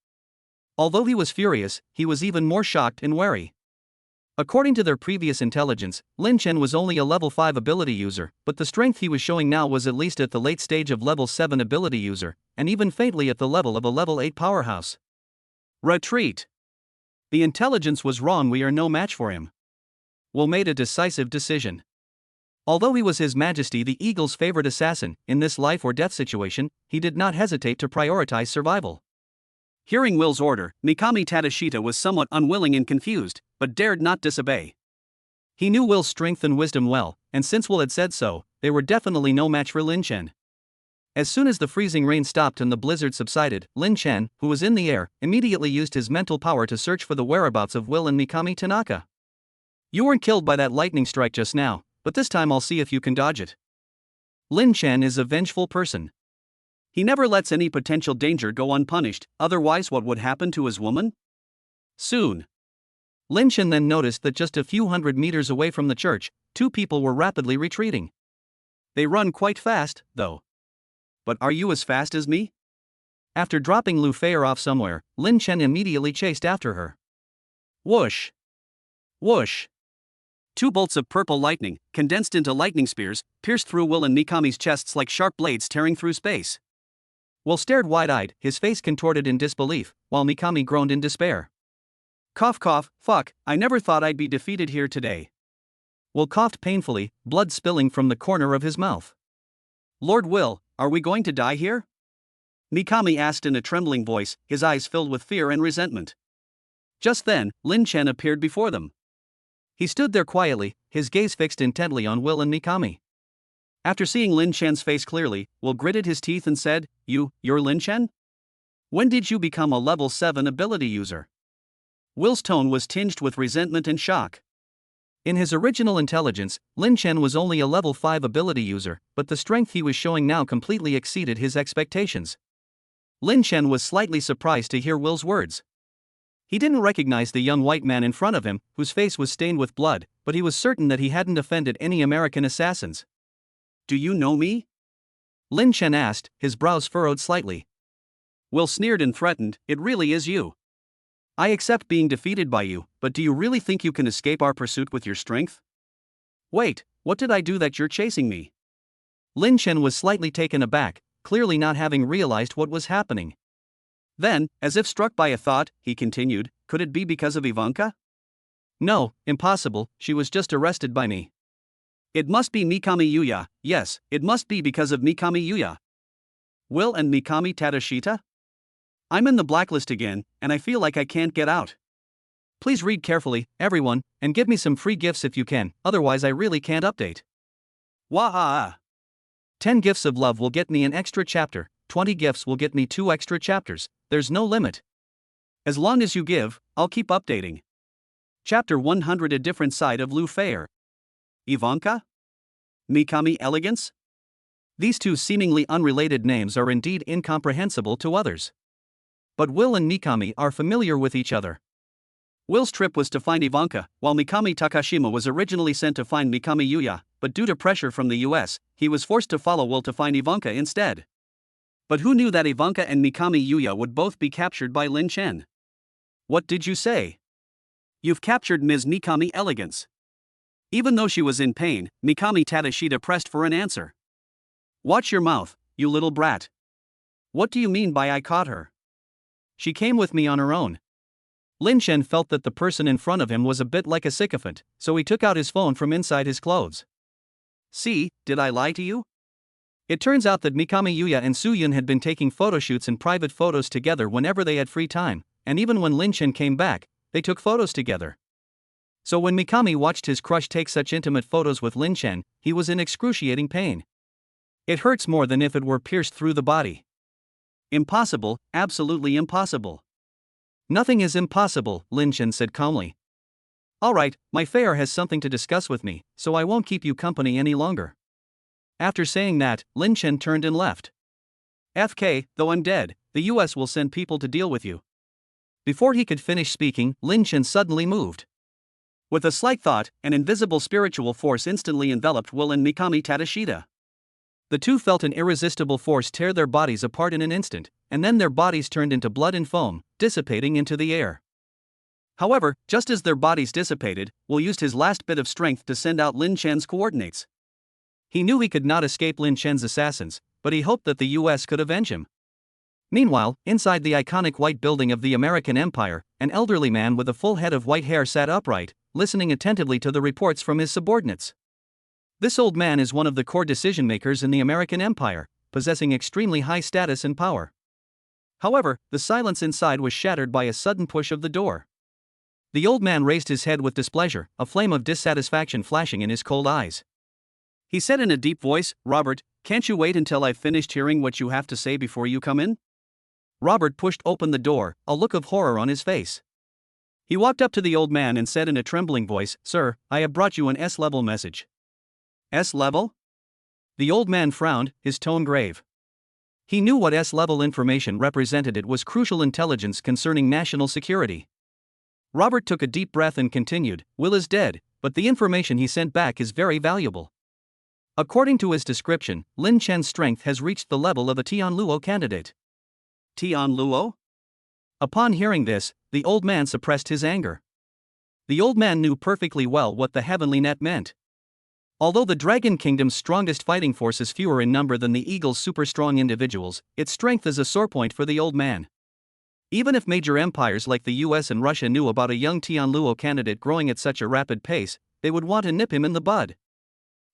A: Although he was furious, he was even more shocked and wary. According to their previous intelligence, Lin Chen was only a level 5 ability user, but the strength he was showing now was at least at the late stage of level 7 ability user, and even faintly at the level of a level 8 powerhouse. Retreat. The intelligence was wrong, we are no match for him. Will made a decisive decision. Although he was His Majesty the Eagle's favorite assassin, in this life or death situation, he did not hesitate to prioritize survival. Hearing Will's order, Mikami Tadashita was somewhat unwilling and confused, but dared not disobey. He knew Will's strength and wisdom well, and since Will had said so, they were definitely no match for Lin Chen. As soon as the freezing rain stopped and the blizzard subsided, Lin Chen, who was in the air, immediately used his mental power to search for the whereabouts of Will and Mikami Tanaka. "You weren't killed by that lightning strike just now, but this time I'll see if you can dodge it." Lin Chen is a vengeful person. He never lets any potential danger go unpunished, otherwise what would happen to his woman? Soon. Lin Chen then noticed that just a few hundred meters away from the church, two people were rapidly retreating. They run quite fast, though. But are you as fast as me? After dropping Lu Feier off somewhere, Lin Chen immediately chased after her. Whoosh! Whoosh! Two bolts of purple lightning, condensed into lightning spears, pierced through Will and Mikami's chests like sharp blades tearing through space. Will stared wide-eyed, his face contorted in disbelief, while Mikami groaned in despair. Cough cough, fuck, I never thought I'd be defeated here today. Will coughed painfully, blood spilling from the corner of his mouth. Lord Will, are we going to die here? Mikami asked in a trembling voice, his eyes filled with fear and resentment. Just then, Lin Chen appeared before them. He stood there quietly, his gaze fixed intently on Will and Mikami. After seeing Lin Chen's face clearly, Will gritted his teeth and said, You're Lin Chen? When did you become a level 7 ability user?" Will's tone was tinged with resentment and shock. In his original intelligence, Lin Chen was only a level 5 ability user, but the strength he was showing now completely exceeded his expectations. Lin Chen was slightly surprised to hear Will's words. He didn't recognize the young white man in front of him, whose face was stained with blood, but he was certain that he hadn't offended any American assassins. "Do you know me?" Lin Chen asked, his brows furrowed slightly. Will sneered and threatened, "It really is you. I accept being defeated by you, but do you really think you can escape our pursuit with your strength? Wait, what did I do that you're chasing me?" Lin Chen was slightly taken aback, clearly not having realized what was happening. Then, as if struck by a thought, he continued, "Could it be because of Ivanka?" "No, impossible, she was just arrested by me." "It must be Mikami Yuya, yes, it must be because of Mikami Yuya." "Will and Mikami Tadashita? I'm in the blacklist again, and I feel like I can't get out. Please read carefully, everyone, and give me some free gifts if you can, otherwise I really can't update. Wah-ah. 10 gifts of love will get me an extra chapter, 20 gifts will get me 2 extra chapters, there's no limit. As long as you give, I'll keep updating. Chapter 100 A Different Side of Lu Feier. Ivanka? Mikami Elegance? These two seemingly unrelated names are indeed incomprehensible to others. But Will and Mikami are familiar with each other. Will's trip was to find Ivanka, while Mikami Takashima was originally sent to find Mikami Yuya, but due to pressure from the US, he was forced to follow Will to find Ivanka instead. But who knew that Ivanka and Mikami Yuya would both be captured by Lin Chen? What did you say? You've captured Ms. Mikami Elegance. Even though she was in pain, Mikami Tadashita pressed for an answer. Watch your mouth, you little brat. What do you mean by I caught her? She came with me on her own. Lin Chen felt that the person in front of him was a bit like a sycophant, so he took out his phone from inside his clothes. See, did I lie to you? It turns out that Mikami Yuya and Suyun had been taking photoshoots and private photos together whenever they had free time, and even when Lin Chen came back, they took photos together. So when Mikami watched his crush take such intimate photos with Lin Chen, he was in excruciating pain. It hurts more than if it were pierced through the body. Impossible, absolutely impossible. Nothing is impossible, Lin Chen said calmly. Alright, my fair has something to discuss with me, so I won't keep you company any longer. After saying that, Lin Chen turned and left. FK, though I'm dead, the US will send people to deal with you. Before he could finish speaking, Lin Chen suddenly moved. With a slight thought, an invisible spiritual force instantly enveloped Will and Mikami Tadashita. The two felt an irresistible force tear their bodies apart in an instant, and then their bodies turned into blood and foam, dissipating into the air. However, just as their bodies dissipated, Will used his last bit of strength to send out Lin Chen's coordinates. He knew he could not escape Lin Chen's assassins, but he hoped that the US could avenge him. Meanwhile, inside the iconic white building of the American Empire, an elderly man with a full head of white hair sat upright, listening attentively to the reports from his subordinates. This old man is one of the core decision-makers in the American Empire, possessing extremely high status and power. However, the silence inside was shattered by a sudden push of the door. The old man raised his head with displeasure, a flame of dissatisfaction flashing in his cold eyes. He said in a deep voice, "Robert, can't you wait until I've finished hearing what you have to say before you come in?" Robert pushed open the door, a look of horror on his face. He walked up to the old man and said in a trembling voice, "Sir, I have brought you an S-level message." S-level? The old man frowned, his tone grave. He knew what S-level information represented. It was crucial intelligence concerning national security. Robert took a deep breath and continued, "Will is dead, but the information he sent back is very valuable. According to his description, Lin Chen's strength has reached the level of a Tianluo candidate." Tianluo? Upon hearing this, the old man suppressed his anger. The old man knew perfectly well what the heavenly net meant. Although the Dragon Kingdom's strongest fighting force is fewer in number than the Eagle's super-strong individuals, its strength is a sore point for the old man. Even if major empires like the US and Russia knew about a young Tianluo candidate growing at such a rapid pace, they would want to nip him in the bud.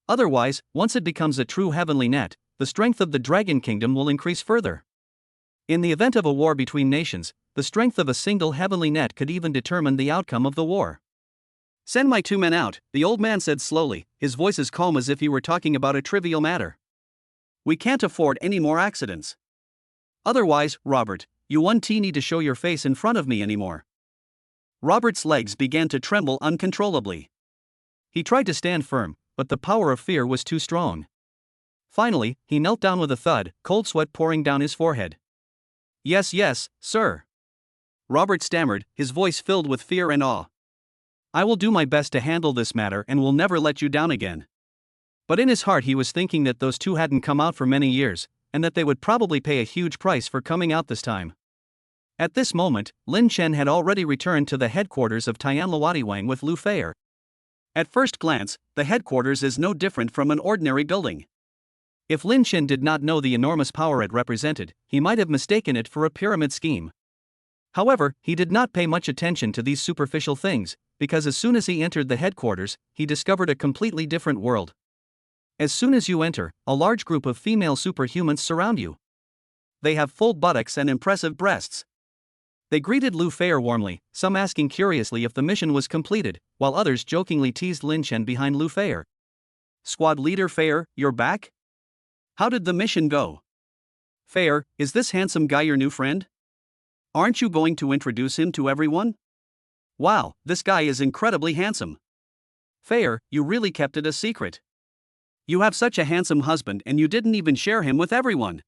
A: Otherwise, once it becomes a true heavenly net, the strength of the Dragon Kingdom will increase further. In the event of a war between nations, the strength of a single heavenly net could even determine the outcome of the war. "Send my 2 men out," the old man said slowly, his voice as calm as if he were talking about a trivial matter. "We can't afford any more accidents. Otherwise, Robert, you won't need to show your face in front of me anymore." Robert's legs began to tremble uncontrollably. He tried to stand firm, but the power of fear was too strong. Finally, he knelt down with a thud, cold sweat pouring down his forehead. Yes, sir." Robert stammered, his voice filled with fear and awe. "I will do my best to handle this matter and will never let you down again." But in his heart he was thinking that those two hadn't come out for many years, and that they would probably pay a huge price for coming out this time. At this moment, Lin Chen had already returned to the headquarters of Tianluo Wang with Lu Feier. At first glance, the headquarters is no different from an ordinary building. If Lin Chen did not know the enormous power it represented, he might have mistaken it for a pyramid scheme. However, he did not pay much attention to these superficial things, because as soon as he entered the headquarters, he discovered a completely different world. As soon as you enter, a large group of female superhumans surround you. They have full buttocks and impressive breasts. They greeted Lu Feier warmly, some asking curiously if the mission was completed, while others jokingly teased Lin Chen behind Lu Feier. "Squad leader Feier, you're back? How did the mission go? Feier, is this handsome guy your new friend? Aren't you going to introduce him to everyone? Wow, this guy is incredibly handsome. Feier, you really kept it a secret. You have such a handsome husband and you didn't even share him with everyone."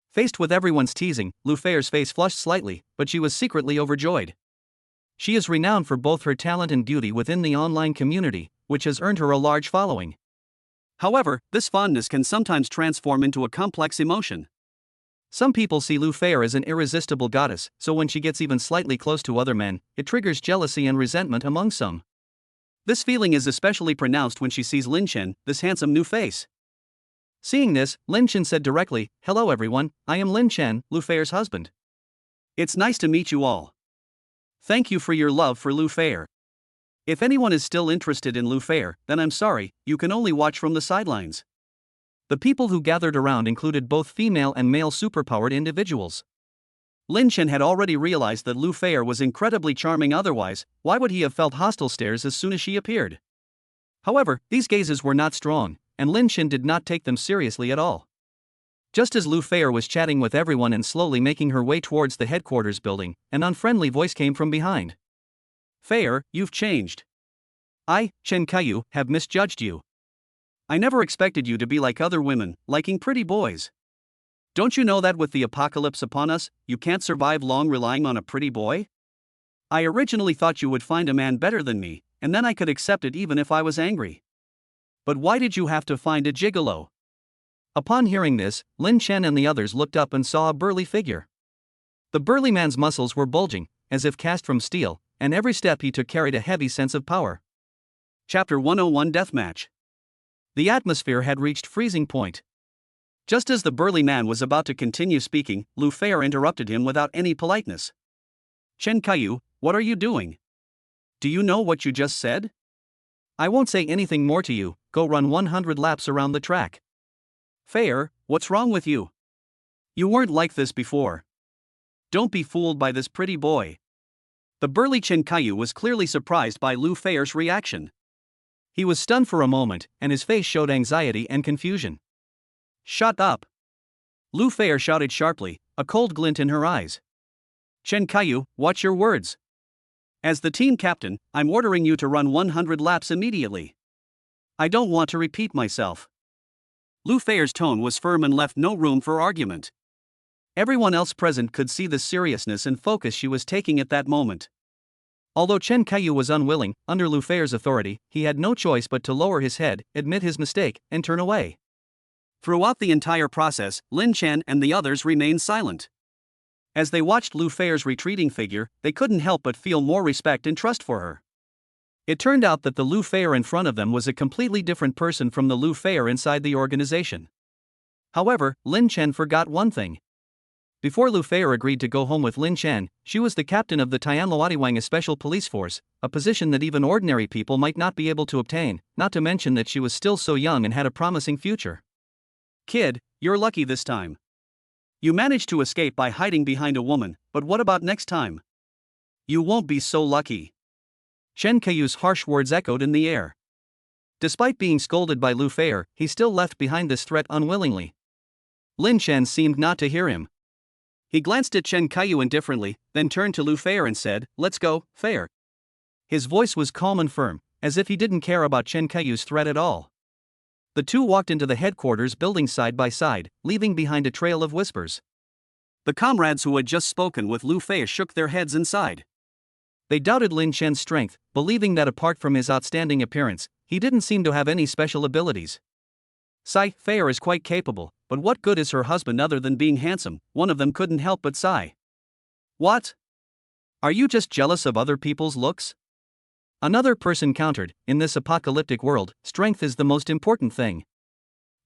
A: Faced with everyone's teasing, Lu Feier's face flushed slightly, but she was secretly overjoyed. She is renowned for both her talent and beauty within the online community, which has earned her a large following. However, this fondness can sometimes transform into a complex emotion. Some people see Lu Feier as an irresistible goddess, so when she gets even slightly close to other men, it triggers jealousy and resentment among some. This feeling is especially pronounced when she sees Lin Chen, this handsome new face. Seeing this, Lin Chen said directly, "Hello everyone, I am Lin Chen, Lu Feier's husband. It's nice to meet you all." Thank you for your love for Lu Fair. If anyone is still interested in Lu Fair, then I'm sorry, you can only watch from the sidelines. The people who gathered around included both female and male superpowered individuals. Lin Chen had already realized that Lu Fair was incredibly charming, otherwise, why would he have felt hostile stares as soon as she appeared? However, these gazes were not strong, and Lin Chen did not take them seriously at all. Just as Lu Fair was chatting with everyone and slowly making her way towards the headquarters building, an unfriendly voice came from behind. Fair, you've changed. I, Chen Kaiyu, have misjudged you. I never expected you to be like other women, liking pretty boys. Don't you know that with the apocalypse upon us, you can't survive long relying on a pretty boy? I originally thought you would find a man better than me, and then I could accept it even if I was angry. But why did you have to find a gigolo? Upon hearing this, Lin Chen and the others looked up and saw a burly figure. The burly man's muscles were bulging, as if cast from steel, and every step he took carried a heavy sense of power. Chapter 101 Deathmatch. The atmosphere had reached freezing point. Just as the burly man was about to continue speaking, Lu Fair interrupted him without any politeness. Chen Kaiyu, what are you doing? Do you know what you just said? I won't say anything more to you, go run 100 laps around the track. Fair, what's wrong with you? You weren't like this before. Don't be fooled by this pretty boy. The burly Chen Kaiyu was clearly surprised by Lu Fair's reaction. He was stunned for a moment, and his face showed anxiety and confusion. Shut up! Lu Fair shouted sharply, a cold glint in her eyes. Chen Kaiyu, watch your words. As the team captain, I'm ordering you to run 100 laps immediately. I don't want to repeat myself. Lu Fair's tone was firm and left no room for argument. Everyone else present could see the seriousness and focus she was taking at that moment. Although Chen Kaiyu was unwilling, under Lu Fair's authority, he had no choice but to lower his head, admit his mistake, and turn away. Throughout the entire process, Lin Chen and the others remained silent. As they watched Lu Fair's retreating figure, they couldn't help but feel more respect and trust for her. It turned out that the Lu Fair in front of them was a completely different person from the Lu Fair inside the organization. However, Lin Chen forgot one thing. Before Lu Fair agreed to go home with Lin Chen, she was the captain of the Tianluotiwang Special Police Force, a position that even ordinary people might not be able to obtain, not to mention that she was still so young and had a promising future. Kid, you're lucky this time. You managed to escape by hiding behind a woman, but what about next time? You won't be so lucky. Chen Kaiyu's harsh words echoed in the air. Despite being scolded by Lu Fair, he still left behind this threat unwillingly. Lin Chen seemed not to hear him. He glanced at Chen Kaiyu indifferently, then turned to Lu Fair and said, "Let's go, Fair." His voice was calm and firm, as if he didn't care about Chen Kaiyu's threat at all. The two walked into the headquarters building side by side, leaving behind a trail of whispers. The comrades who had just spoken with Lu Fair shook their heads and sighed. They doubted Lin Chen's strength, believing that apart from his outstanding appearance, he didn't seem to have any special abilities. Fair is quite capable, but what good is her husband other than being handsome? One of them couldn't help but sigh. What? Are you just jealous of other people's looks? Another person countered, in this apocalyptic world, strength is the most important thing.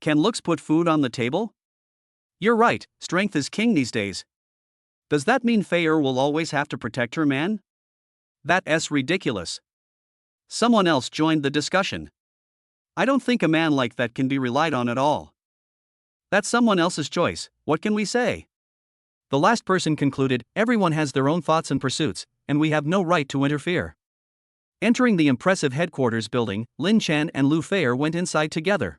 A: Can looks put food on the table? You're right, strength is king these days. Does that mean Fair will always have to protect her man? That's ridiculous. Someone else joined the discussion. I don't think a man like that can be relied on at all. That's someone else's choice, what can we say? The last person concluded, everyone has their own thoughts and pursuits, and we have no right to interfere. Entering the impressive headquarters building, Lin Chen and Lu Fair went inside together.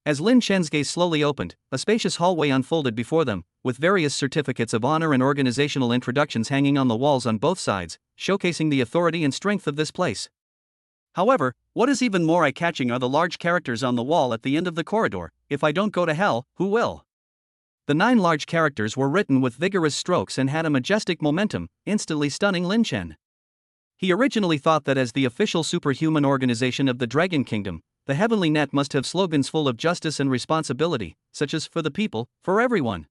A: As Lin Chen's gaze slowly opened, a spacious hallway unfolded before them, with various certificates of honor and organizational introductions hanging on the walls on both sides, showcasing the authority and strength of this place. However, what is even more eye-catching are the large characters on the wall at the end of the corridor. If I don't go to hell, who will? The 9 large characters were written with vigorous strokes and had a majestic momentum, instantly stunning Lin Chen. He originally thought that as the official superhuman organization of the Dragon Kingdom, the Heavenly Net must have slogans full of justice and responsibility, such as for the people, for everyone.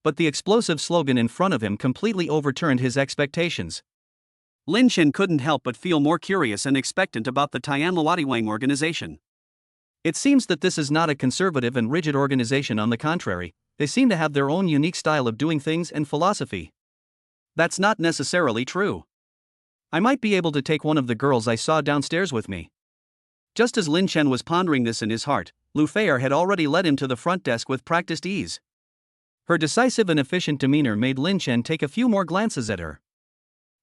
A: But the explosive slogan in front of him completely overturned his expectations. Lin Chen couldn't help but feel more curious and expectant about the Tianluotiwang organization. It seems that this is not a conservative and rigid organization, on the contrary, they seem to have their own unique style of doing things and philosophy. That's not necessarily true. I might be able to take one of the girls I saw downstairs with me. Just as Lin Chen was pondering this in his heart, Lu Feier had already led him to the front desk with practiced ease. Her decisive and efficient demeanor made Lin Chen take a few more glances at her.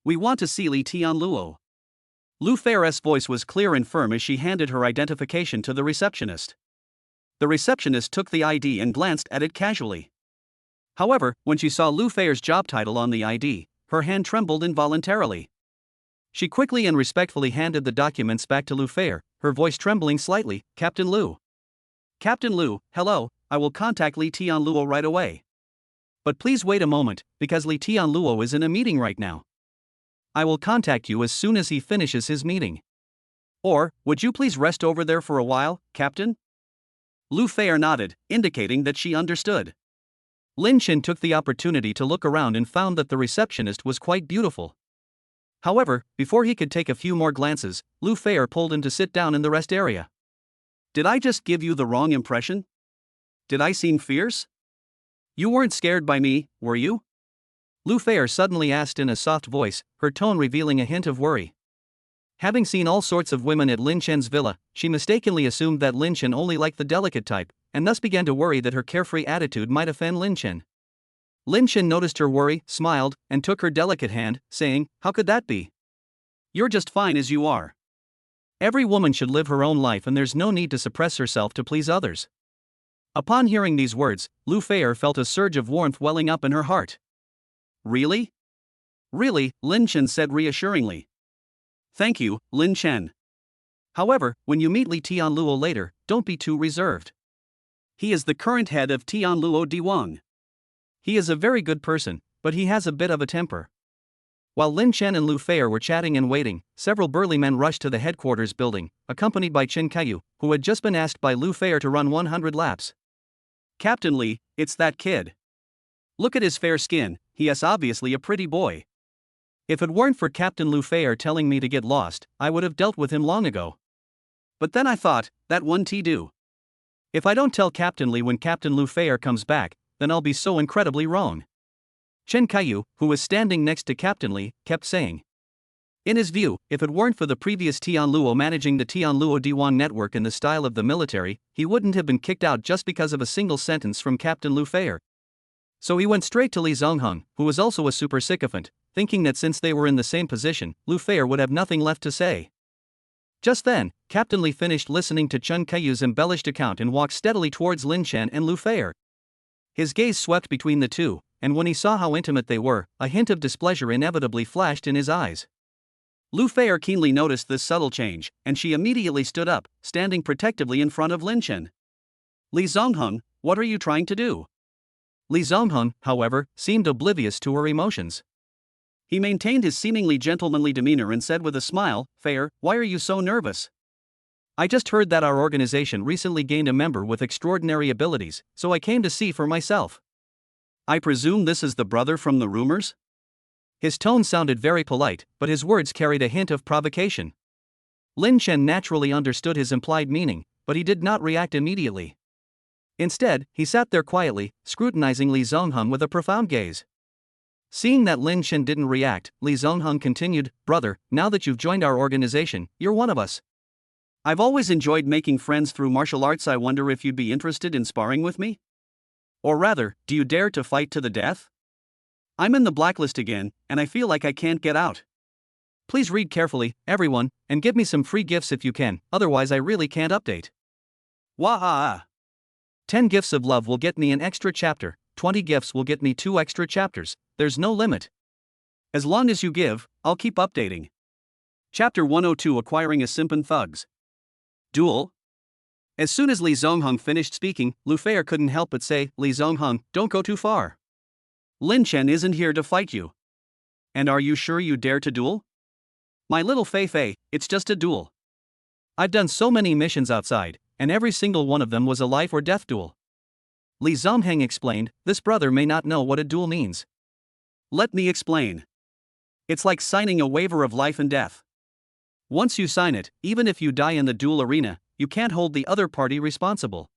A: We want to see Li Tianluo. Lu Feier's voice was clear and firm as she handed her identification to the receptionist. The receptionist took the ID and glanced at it casually. However, when she saw Lu Feier's job title on the ID, her hand trembled involuntarily. She quickly and respectfully handed the documents back to Lu Feier, her voice trembling slightly. Captain Lu. Captain Lu, hello, I will contact Li Tianluo right away. But please wait a moment, because Li Tianluo is in a meeting right now. I will contact you as soon as he finishes his meeting. Or, would you please rest over there for a while, Captain? Lu Feier nodded, indicating that she understood. Lin Chen took the opportunity to look around and found that the receptionist was quite beautiful. However, before he could take a few more glances, Lu Feier pulled him to sit down in the rest area. Did I just give you the wrong impression? Did I seem fierce? You weren't scared by me, were you? Lu Feier suddenly asked in a soft voice, her tone revealing a hint of worry. Having seen all sorts of women at Lin Chen's villa, she mistakenly assumed that Lin Chen only liked the delicate type, and thus began to worry that her carefree attitude might offend Lin Chen. Lin Chen noticed her worry, smiled, and took her delicate hand, saying, "How could that be? You're just fine as you are. Every woman should live her own life and there's no need to suppress herself to please others." Upon hearing these words, Lu Feier felt a surge of warmth welling up in her heart. Really? Really, Lin Chen said reassuringly. Thank you, Lin Chen. However, when you meet Li Tianluo later, don't be too reserved. He is the current head of Tianluo Diwang. He is a very good person, but he has a bit of a temper. While Lin Chen and Lu Feier were chatting and waiting, several burly men rushed to the headquarters building, accompanied by Chen Kaiyu, who had just been asked by Lu Feier to run 100 laps. Captain Li, it's that kid. Look at his fair skin, he is obviously a pretty boy. If it weren't for Captain Lu Feier telling me to get lost, I would have dealt with him long ago. But then I thought, that one do. If I don't tell Captain Li when Captain Lu Feier comes back, then I'll be so incredibly wrong. Chen Kaiyu, who was standing next to Captain Li, kept saying. In his view, if it weren't for the previous Tianluo managing the Tianluo Diwan network in the style of the military, he wouldn't have been kicked out just because of a single sentence from Captain Lu Feier. So he went straight to Li Zongheng, who was also a super sycophant, thinking that since they were in the same position, Lu Feier would have nothing left to say. Just then, Captain Li finished listening to Chen Kaiyu's embellished account and walked steadily towards Lin Chen and Lu Feier. His gaze swept between the two, and when he saw how intimate they were, a hint of displeasure inevitably flashed in his eyes. Lu Feier keenly noticed this subtle change, and she immediately stood up, standing protectively in front of Lin Chen. Li Zongheng, what are you trying to do? Li Zongheng, however, seemed oblivious to her emotions. He maintained his seemingly gentlemanly demeanor and said with a smile, Feier, why are you so nervous? I just heard that our organization recently gained a member with extraordinary abilities, so I came to see for myself. I presume this is the brother from the rumors? His tone sounded very polite, but his words carried a hint of provocation. Lin Chen naturally understood his implied meaning, but he did not react immediately. Instead, he sat there quietly, scrutinizing Li Zongheng with a profound gaze. Seeing that Lin Chen didn't react, Li Zongheng continued, Brother, now that you've joined our organization, you're one of us. I've always enjoyed making friends through martial arts. I wonder if you'd be interested in sparring with me? Or rather, do you dare to fight to the death? I'm in the blacklist again, and I feel like I can't get out. Please read carefully, everyone, and give me some free gifts if you can, otherwise I really can't update. Waha! 10 gifts of love will get me an extra chapter, 20 gifts will get me 2 extra chapters, there's no limit. As long as you give, I'll keep updating. Chapter 102 Acquiring a Simpan Thugs. Duel? As soon as Li Zongheng finished speaking, Lu Feier couldn't help but say, Li Zongheng, don't go too far. Lin Chen isn't here to fight you. And are you sure you dare to duel? My little Fei, it's just a duel. I've done so many missions outside, and every single one of them was a life or death duel. Li Zongheng explained, this brother may not know what a duel means. Let me explain. It's like signing a waiver of life and death. Once you sign it, even if you die in the duel arena, you can't hold the other party responsible.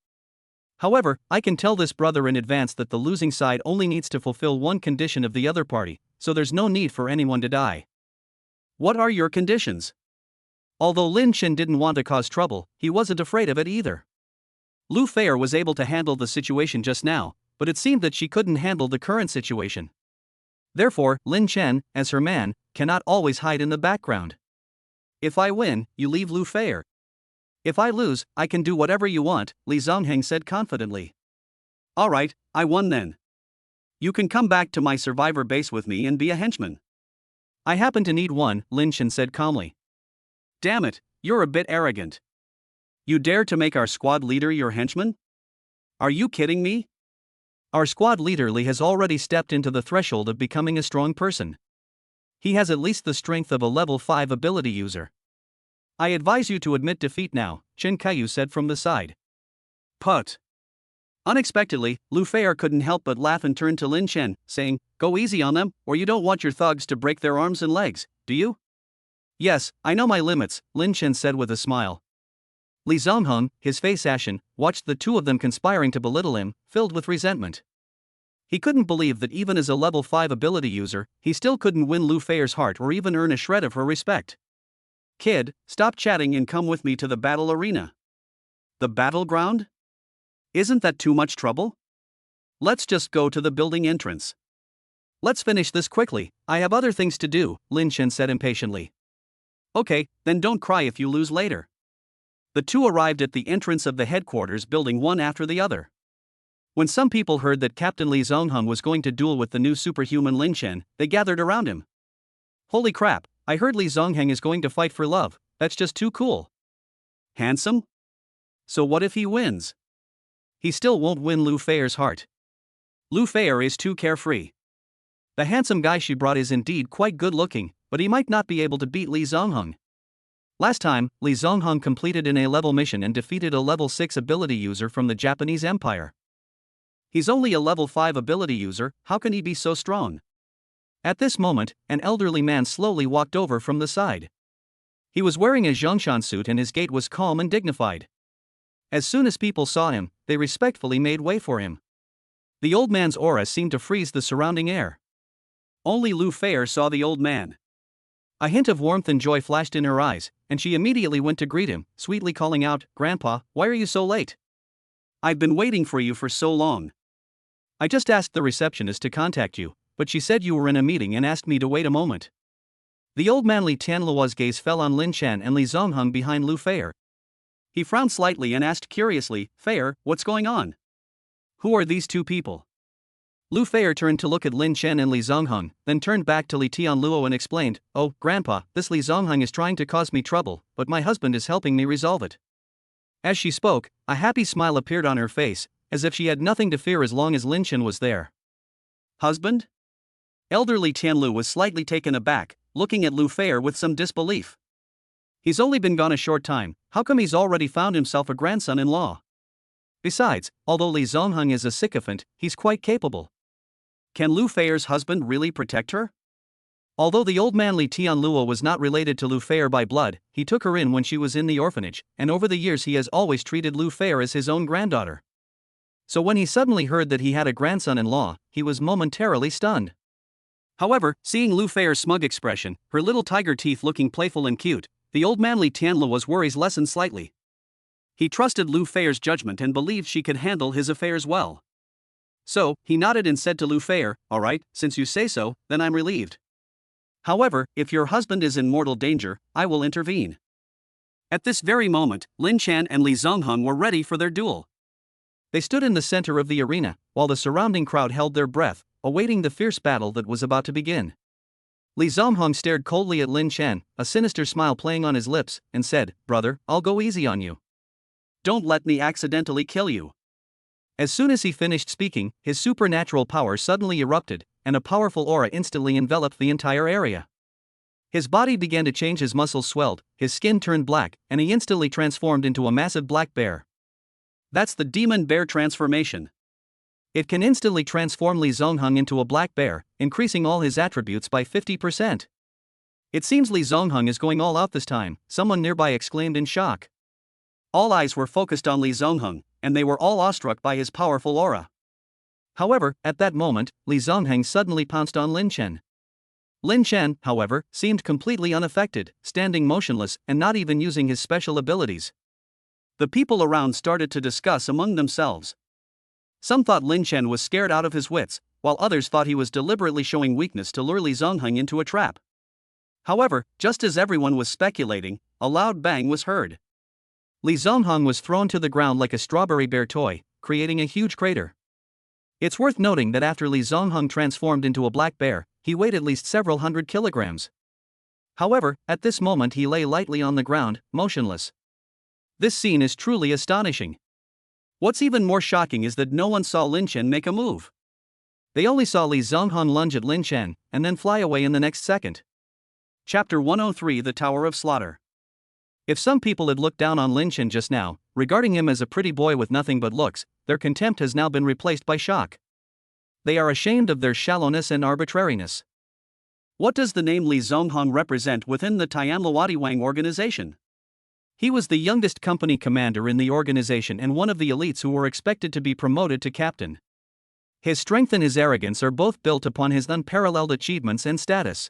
A: However, I can tell this brother in advance that the losing side only needs to fulfill one condition of the other party, so there's no need for anyone to die. What are your conditions? Although Lin Chen didn't want to cause trouble, he wasn't afraid of it either. Lu Feier was able to handle the situation just now, but it seemed that she couldn't handle the current situation. Therefore, Lin Chen, as her man, cannot always hide in the background. If I win, you leave Lu Feier. If I lose, I can do whatever you want, Li Zongheng said confidently. Alright, I won then. You can come back to my survivor base with me and be a henchman. I happen to need one, Lin Chen said calmly. Damn it, you're a bit arrogant. You dare to make our squad leader your henchman? Are you kidding me? Our squad leader Li has already stepped into the threshold of becoming a strong person. He has at least the strength of a level 5 ability user. I advise you to admit defeat now, Chen Kaiyu said from the side. Put. Unexpectedly, Lu Feier couldn't help but laugh and turned to Lin Chen, saying, Go easy on them, or you don't want your thugs to break their arms and legs, do you? Yes, I know my limits, Lin Chen said with a smile. Li Zongheng, his face ashen, watched the two of them conspiring to belittle him, filled with resentment. He couldn't believe that even as a level 5 ability user, he still couldn't win Lu Feier's heart or even earn a shred of her respect. Kid, stop chatting and come with me to the battle arena. The battleground? Isn't that too much trouble? Let's just go to the building entrance. Let's finish this quickly, I have other things to do, Lin Chen said impatiently. Okay, then don't cry if you lose later. The two arrived at the entrance of the headquarters building one after the other. When some people heard that Captain Li Zongheng was going to duel with the new superhuman Lin Chen, they gathered around him. Holy crap, I heard Li Zongheng is going to fight for love, that's just too cool. Handsome? So what if he wins? He still won't win Lu Feier's heart. Lu Feier is too carefree. The handsome guy she brought is indeed quite good looking, but he might not be able to beat Li Zongheng. Last time, Li Zongheng completed an A-level mission and defeated a level 6 ability user from the Japanese Empire. He's only a level 5 ability user, how can he be so strong? At this moment, an elderly man slowly walked over from the side. He was wearing a Zhongshan suit and his gait was calm and dignified. As soon as people saw him, they respectfully made way for him. The old man's aura seemed to freeze the surrounding air. Only Lu Feier saw the old man. A hint of warmth and joy flashed in her eyes, and she immediately went to greet him, sweetly calling out, Grandpa, why are you so late? I've been waiting for you for so long. I just asked the receptionist to contact you, but she said you were in a meeting and asked me to wait a moment. The old man Li Tianluo's gaze fell on Lin Chen and Li Zongheng behind Lu Feier. He frowned slightly and asked curiously, Feier, what's going on? Who are these two people? Lu Feier turned to look at Lin Chen and Li Zongheng, then turned back to Li Tianluo and explained, Oh, Grandpa, this Li Zongheng is trying to cause me trouble, but my husband is helping me resolve it. As she spoke, a happy smile appeared on her face, as if she had nothing to fear as long as Lin Chen was there. Husband? Elderly Tianlu was slightly taken aback, looking at Lu Feier with some disbelief. He's only been gone a short time, how come he's already found himself a grandson-in-law? Besides, although Li Zongheng is a sycophant, he's quite capable. Can Lu Feier's husband really protect her? Although the old man Li Tianluo was not related to Lu Feier by blood, he took her in when she was in the orphanage, and over the years he has always treated Lu Feier as his own granddaughter. So when he suddenly heard that he had a grandson-in-law, he was momentarily stunned. However, seeing Lu Feier's smug expression, her little tiger teeth looking playful and cute, the old man Li Tianluo's worries lessened slightly. He trusted Lu Feier's judgment and believed she could handle his affairs well. So, he nodded and said to Lu Feier, Alright, since you say so, then I'm relieved. However, if your husband is in mortal danger, I will intervene. At this very moment, Lin Chen and Li Zongheng were ready for their duel. They stood in the center of the arena, while the surrounding crowd held their breath, awaiting the fierce battle that was about to begin. Li Zongheng stared coldly at Lin Chen, a sinister smile playing on his lips, and said, Brother, I'll go easy on you. Don't let me accidentally kill you. As soon as he finished speaking, his supernatural power suddenly erupted, and a powerful aura instantly enveloped the entire area. His body began to change, his muscles swelled, his skin turned black, and he instantly transformed into a massive black bear. That's the demon bear transformation. It can instantly transform Li Zongheng into a black bear, increasing all his attributes by 50%. It seems Li Zongheng is going all out this time, someone nearby exclaimed in shock. All eyes were focused on Li Zongheng, and they were all awestruck by his powerful aura. However, at that moment, Li Zongheng suddenly pounced on Lin Chen. Lin Chen, however, seemed completely unaffected, standing motionless and not even using his special abilities. The people around started to discuss among themselves. Some thought Lin Chen was scared out of his wits, while others thought he was deliberately showing weakness to lure Li Zongheng into a trap. However, just as everyone was speculating, a loud bang was heard. Li Zongheng was thrown to the ground like a strawberry bear toy, creating a huge crater. It's worth noting that after Li Zongheng transformed into a black bear, he weighed at least several hundred kilograms. However, at this moment he lay lightly on the ground, motionless. This scene is truly astonishing. What's even more shocking is that no one saw Lin Chen make a move. They only saw Li Zongheng lunge at Lin Chen, and then fly away in the next second. Chapter 103: The Tower of Slaughter. If some people had looked down on Lin Chen just now, regarding him as a pretty boy with nothing but looks, their contempt has now been replaced by shock. They are ashamed of their shallowness and arbitrariness. What does the name Li Zongheng represent within the Tianluodiwang organization? He was the youngest company commander in the organization and one of the elites who were expected to be promoted to captain. His strength and his arrogance are both built upon his unparalleled achievements and status.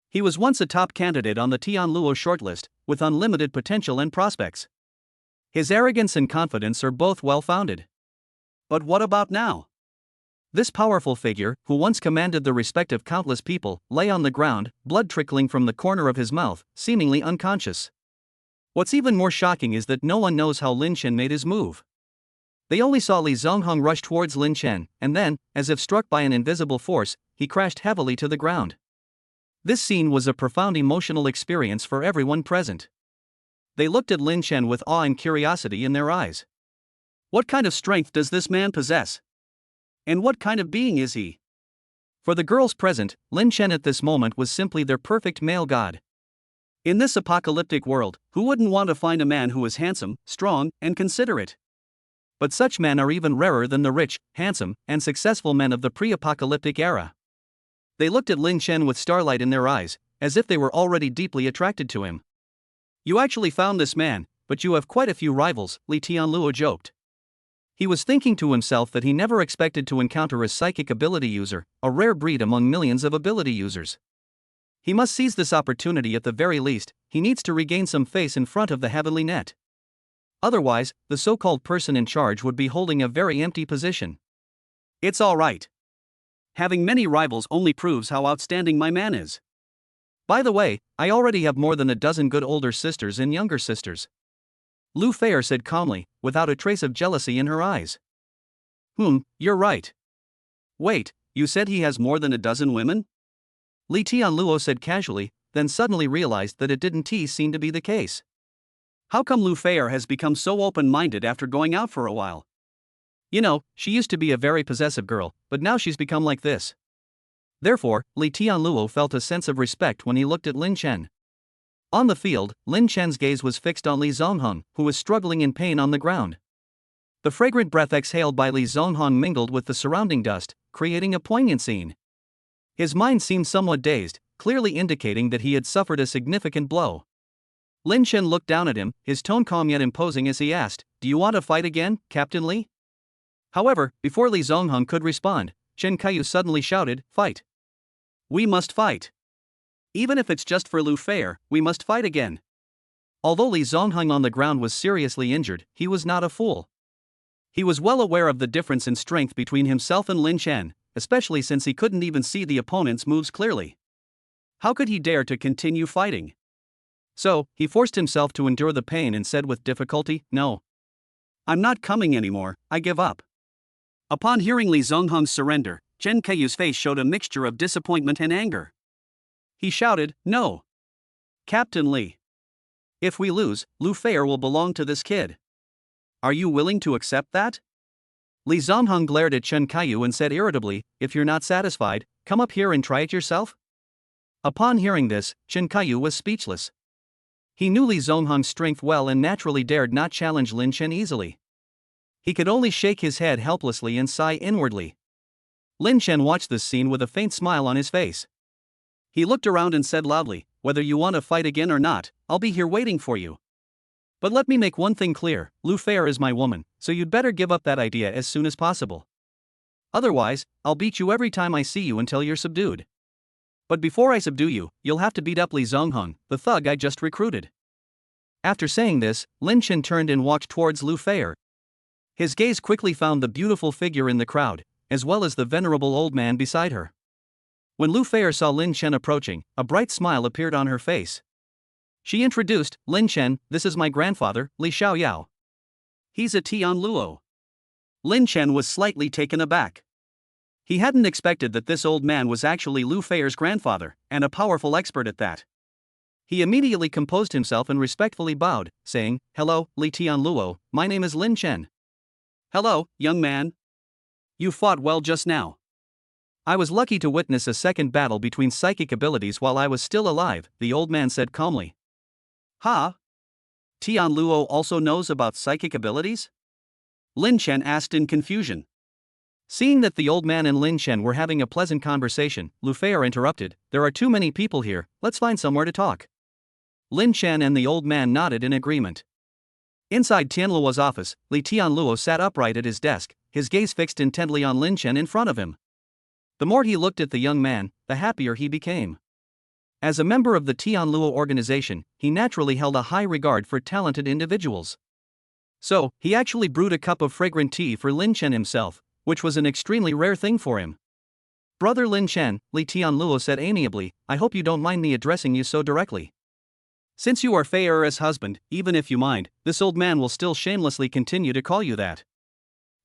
A: He was once a top candidate on the Tianluo shortlist, with unlimited potential and prospects. His arrogance and confidence are both well-founded. But what about now? This powerful figure, who once commanded the respect of countless people, lay on the ground, blood trickling from the corner of his mouth, seemingly unconscious. What's even more shocking is that no one knows how Lin Chen made his move. They only saw Li Zongheng rush towards Lin Chen, and then, as if struck by an invisible force, he crashed heavily to the ground. This scene was a profound emotional experience for everyone present. They looked at Lin Chen with awe and curiosity in their eyes. What kind of strength does this man possess? And what kind of being is he? For the girls present, Lin Chen at this moment was simply their perfect male god. In this apocalyptic world, who wouldn't want to find a man who is handsome, strong, and considerate? But such men are even rarer than the rich, handsome, and successful men of the pre-apocalyptic era. They looked at Lin Chen with starlight in their eyes, as if they were already deeply attracted to him. You actually found this man, but you have quite a few rivals, Li Tianluo joked. He was thinking to himself that he never expected to encounter a psychic ability user, a rare breed among millions of ability users. He must seize this opportunity at the very least. He needs to regain some face in front of the heavenly net. Otherwise, the so-called person in charge would be holding a very empty position. It's all right. Having many rivals only proves how outstanding my man is. By the way, I already have more than a dozen good older sisters and younger sisters. Lu Feier said calmly, without a trace of jealousy in her eyes. You're right. Wait, you said he has more than a dozen women? Li Tianluo said casually, then suddenly realized that it didn't seem to be the case. How come Lu Feier has become so open-minded after going out for a while? You know, she used to be a very possessive girl, but now she's become like this. Therefore, Li Tianluo felt a sense of respect when he looked at Lin Chen. On the field, Lin Chen's gaze was fixed on Li Zongheng, who was struggling in pain on the ground. The fragrant breath exhaled by Li Zongheng mingled with the surrounding dust, creating a poignant scene. His mind seemed somewhat dazed, clearly indicating that he had suffered a significant blow. Lin Chen looked down at him, his tone calm yet imposing as he asked, "Do you want to fight again, Captain Li?" However, before Li Zongheng could respond, Chen Kaiyu suddenly shouted, "Fight! We must fight! Even if it's just for Lu Feier, we must fight again." Although Li Zongheng on the ground was seriously injured, he was not a fool. He was well aware of the difference in strength between himself and Lin Chen, especially since he couldn't even see the opponent's moves clearly. How could he dare to continue fighting? So, he forced himself to endure the pain and said with difficulty, "No. I'm not coming anymore, I give up." Upon hearing Li Zongheng's surrender, Chen Kaiyu's face showed a mixture of disappointment and anger. He shouted, "No! Captain Li! If we lose, Lu Feier will belong to this kid. Are you willing to accept that?" Li Zongheng glared at Chen Kaiyu and said irritably, "If you're not satisfied, come up here and try it yourself." Upon hearing this, Chen Kaiyu was speechless. He knew Li Zongheng's strength well and naturally dared not challenge Lin Chen easily. He could only shake his head helplessly and sigh inwardly. Lin Chen watched this scene with a faint smile on his face. He looked around and said loudly, "Whether you want to fight again or not, I'll be here waiting for you. But let me make one thing clear, Lu Feier is my woman, so you'd better give up that idea as soon as possible. Otherwise, I'll beat you every time I see you until you're subdued." But before I subdue you, you'll have to beat up Li Zongheng, the thug I just recruited. After saying this, Lin Chen turned and walked towards Lu Feier. His gaze quickly found the beautiful figure in the crowd, as well as the venerable old man beside her. When Lu Feier saw Lin Chen approaching, a bright smile appeared on her face. She introduced, Lin Chen, this is my grandfather, Li Xiaoyao. He's a Tian Luo. Lin Chen was slightly taken aback. He hadn't expected that this old man was actually Lu Feier's grandfather, and a powerful expert at that. He immediately composed himself and respectfully bowed, saying, Hello, Li Tian Luo, my name is Lin Chen. Hello, young man. You fought well just now. I was lucky to witness a second battle between psychic abilities while I was still alive, the old man said calmly. Ha? Tian Luo also knows about psychic abilities? Lin Chen asked in confusion. Seeing that the old man and Lin Chen were having a pleasant conversation, Lu Feier interrupted, There are too many people here, let's find somewhere to talk. Lin Chen and the old man nodded in agreement. Inside Tianluo's office, Li Tianluo sat upright at his desk, his gaze fixed intently on Lin Chen in front of him. The more he looked at the young man, the happier he became. As a member of the Tianluo organization, he naturally held a high regard for talented individuals. So, he actually brewed a cup of fragrant tea for Lin Chen himself, which was an extremely rare thing for him. Brother Lin Chen, Li Tianluo said amiably, I hope you don't mind me addressing you so directly. Since you are Feier's husband, even if you mind, this old man will still shamelessly continue to call you that.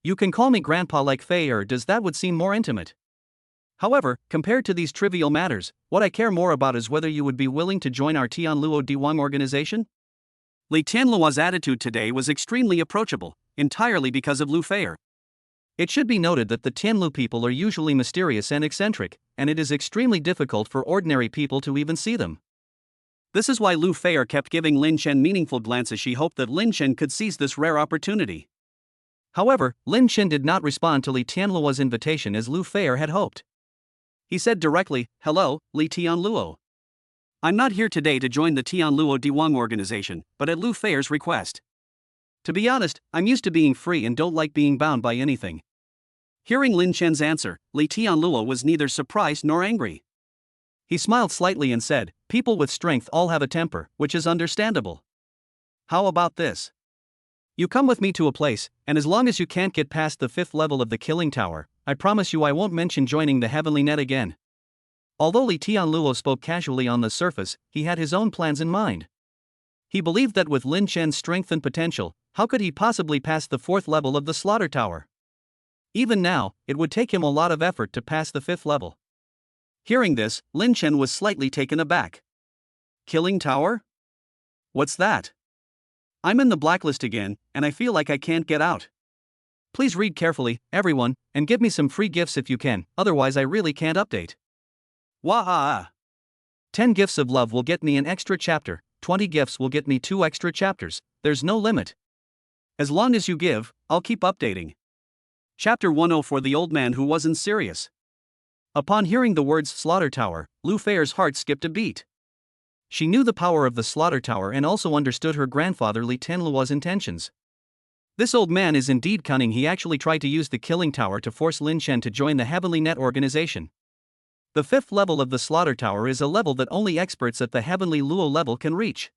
A: You can call me grandpa like Feier, does that would seem more intimate. However, compared to these trivial matters, what I care more about is whether you would be willing to join our Tianluo Diwang organization? Li Tianluo's attitude today was extremely approachable, entirely because of Lu Feier. It should be noted that the Tianlu people are usually mysterious and eccentric, and it is extremely difficult for ordinary people to even see them. This is why Lu Feier kept giving Lin Chen meaningful glances. She hoped that Lin Chen could seize this rare opportunity. However, Lin Chen did not respond to Li Tianluo's invitation as Lu Feier had hoped. He said directly, Hello, Li Tianluo. I'm not here today to join the Tianluo Diwang organization, but at Lu Feier's request. To be honest, I'm used to being free and don't like being bound by anything. Hearing Lin Chen's answer, Li Tianluo was neither surprised nor angry. He smiled slightly and said, People with strength all have a temper, which is understandable. How about this? You come with me to a place, and as long as you can't get past the 5th level of the killing tower, I promise you I won't mention joining the heavenly net again. Although Li Tianluo spoke casually on the surface, he had his own plans in mind. He believed that with Lin Chen's strength and potential, how could he possibly pass the 4th level of the slaughter tower? Even now, it would take him a lot of effort to pass the 5th level. Hearing this, Lin Chen was slightly taken aback. Killing tower? What's that? I'm in the blacklist again, and I feel like I can't get out. Please read carefully, everyone, and give me some free gifts if you can, otherwise I really can't update. Wah! 10 gifts of love will get me an extra chapter, 20 gifts will get me 2 extra chapters, there's no limit. As long as you give, I'll keep updating. Chapter 10 for the old man who wasn't serious. Upon hearing the words Slaughter Tower, Lu Feier's heart skipped a beat. She knew the power of the Slaughter Tower and also understood her grandfather Li Tianluo's intentions. This old man is indeed cunning. He actually tried to use the killing tower to force Lin Chen to join the Heavenly Net organization. The 5th level of the Slaughter Tower is a level that only experts at the Heavenly Luo level can reach.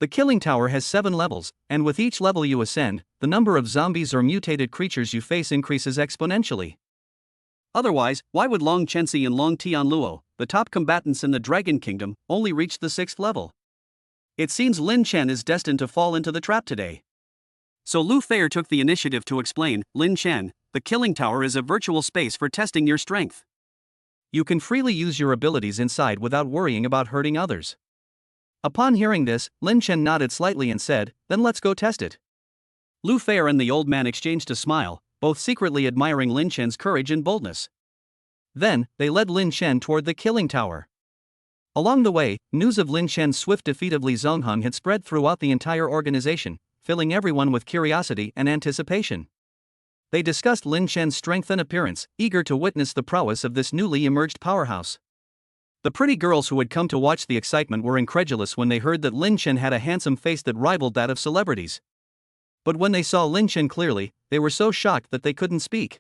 A: The killing tower has 7 levels, and with each level you ascend, the number of zombies or mutated creatures you face increases exponentially. Otherwise, why would Long Chenxi and Long Tianluo, the top combatants in the Dragon Kingdom, only reach the 6th level? It seems Lin Chen is destined to fall into the trap today. So Lu Feier took the initiative to explain, Lin Chen, the killing tower is a virtual space for testing your strength. You can freely use your abilities inside without worrying about hurting others. Upon hearing this, Lin Chen nodded slightly and said, Then let's go test it. Lu Feier and the old man exchanged a smile, both secretly admiring Lin Chen's courage and boldness. Then, they led Lin Chen toward the killing tower. Along the way, news of Lin Chen's swift defeat of Li Zongheng had spread throughout the entire organization, filling everyone with curiosity and anticipation. They discussed Lin Chen's strength and appearance, eager to witness the prowess of this newly emerged powerhouse. The pretty girls who had come to watch the excitement were incredulous when they heard that Lin Chen had a handsome face that rivaled that of celebrities. But when they saw Lin Chen clearly, they were so shocked that they couldn't speak.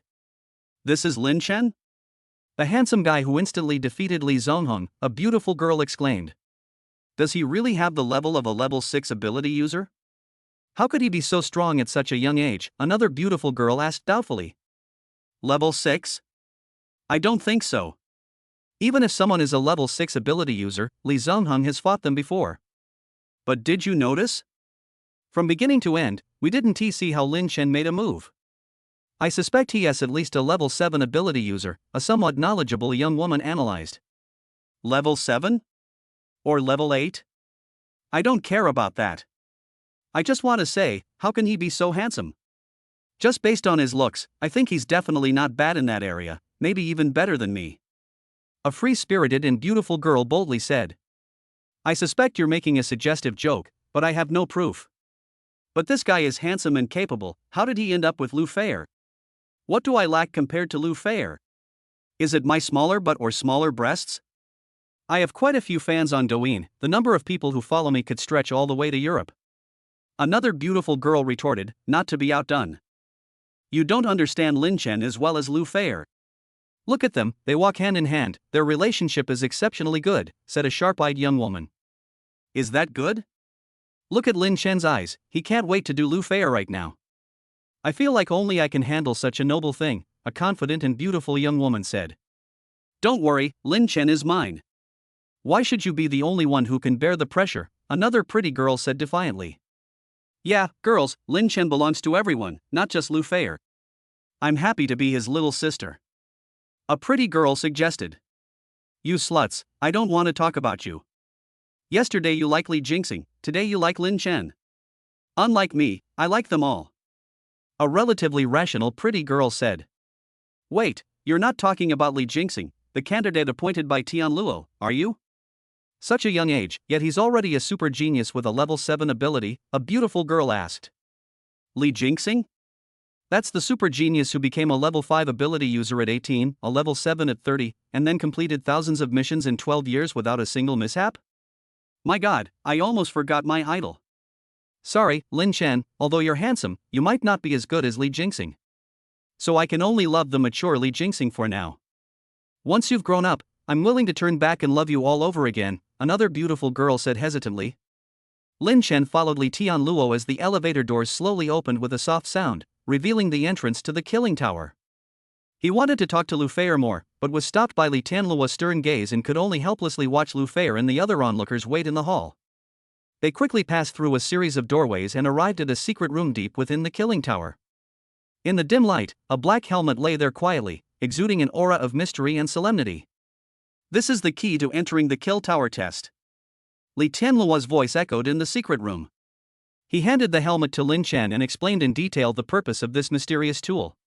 A: This is Lin Chen? The handsome guy who instantly defeated Li Zongheng, a beautiful girl, exclaimed. Does he really have the level of a level 6 ability user? How could he be so strong at such a young age? Another beautiful girl asked doubtfully. Level 6? I don't think so. Even if someone is a level 6 ability user, Li Zongheng has fought them before. But did you notice? From beginning to end, we didn't see how Lin Chen made a move. I suspect he is at least a level 7 ability user, a somewhat knowledgeable young woman analyzed. Level 7? Or level 8? I don't care about that. I just want to say, how can he be so handsome? Just based on his looks, I think he's definitely not bad in that area, maybe even better than me. A free-spirited and beautiful girl boldly said. I suspect you're making a suggestive joke, but I have no proof. But this guy is handsome and capable. How did he end up with Lu Feier? What do I lack compared to Lu Feier? Is it my smaller butt or smaller breasts? I have quite a few fans on Douyin, the number of people who follow me could stretch all the way to Europe. Another beautiful girl retorted, not to be outdone. You don't understand Lin Chen as well as Lu Feier. Look at them, they walk hand in hand, their relationship is exceptionally good, said a sharp-eyed young woman. Is that good? Look at Lin Chen's eyes, he can't wait to do Lu Feier right now. I feel like only I can handle such a noble thing, a confident and beautiful young woman said. Don't worry, Lin Chen is mine. Why should you be the only one who can bear the pressure? Another pretty girl said defiantly. Yeah, girls, Lin Chen belongs to everyone, not just Lu Feier. I'm happy to be his little sister. A pretty girl suggested. You sluts, I don't want to talk about you. Yesterday you liked Li Jinxing, today you like Lin Chen. Unlike me, I like them all. A relatively rational pretty girl said. Wait, you're not talking about Li Jinxing, the candidate appointed by Tian Luo, are you? Such a young age, yet he's already a super genius with a level 7 ability, a beautiful girl asked. Li Jinxing? That's the super genius who became a level 5 ability user at 18, a level 7 at 30, and then completed thousands of missions in 12 years without a single mishap? My god, I almost forgot my idol. Sorry, Lin Chen, although you're handsome, you might not be as good as Li Jinxing. So I can only love the mature Li Jinxing for now. Once you've grown up, I'm willing to turn back and love you all over again, another beautiful girl said hesitantly. Lin Chen followed Li Tianluo as the elevator doors slowly opened with a soft sound, revealing the entrance to the killing tower. He wanted to talk to Lu Feier more, but was stopped by Li Tianluo's stern gaze and could only helplessly watch Lu Feier and the other onlookers wait in the hall. They quickly passed through a series of doorways and arrived at a secret room deep within the killing tower. In the dim light, a black helmet lay there quietly, exuding an aura of mystery and solemnity. This is the key to entering the kill tower test. Li Tianluo's voice echoed in the secret room. He handed the helmet to Lin Chen and explained in detail the purpose of this mysterious tool.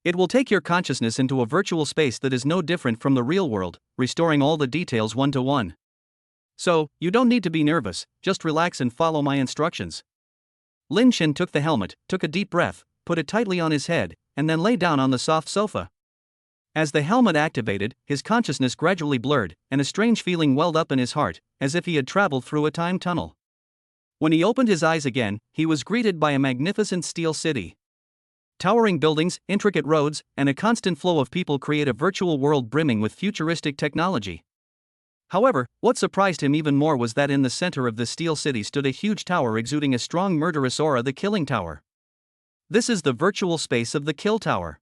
A: It will take your consciousness into a virtual space that is no different from the real world, restoring all the details one-to-one. So, you don't need to be nervous, just relax and follow my instructions. Lin Chen took the helmet, took a deep breath, put it tightly on his head, and then lay down on the soft sofa. As the helmet activated, his consciousness gradually blurred, and a strange feeling welled up in his heart, as if he had traveled through a time tunnel. When he opened his eyes again, he was greeted by a magnificent steel city. Towering buildings, intricate roads, and a constant flow of people create a virtual world brimming with futuristic technology. However, what surprised him even more was that in the center of the steel city stood a huge tower exuding a strong murderous aura, the Killing Tower. This is the virtual space of the Kill Tower.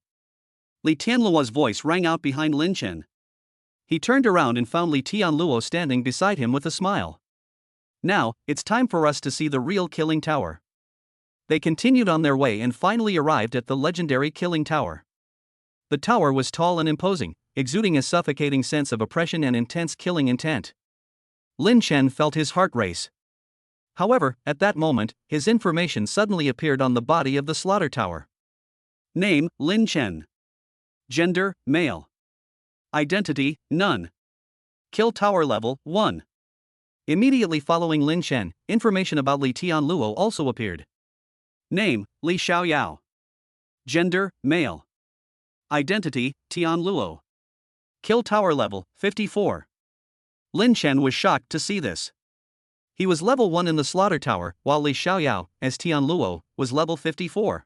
A: Li Tianluo's voice rang out behind Lin Chen. He turned around and found Li Tianluo standing beside him with a smile. Now, it's time for us to see the real Killing Tower. They continued on their way and finally arrived at the legendary Killing Tower. The tower was tall and imposing, exuding a suffocating sense of oppression and intense killing intent. Lin Chen felt his heart race. However, at that moment, his information suddenly appeared on the body of the slaughter tower. Name, Lin Chen. Gender, male. Identity, none. Kill tower level, 1. Immediately following Lin Chen, information about Li Tianluo also appeared. Name, Li Xiaoyao. Gender, male. Identity, Tianluo. Kill tower level, 54. Lin Chen was shocked to see this. He was level 1 in the slaughter tower, while Li Xiaoyao, as Tianluo, was level 54.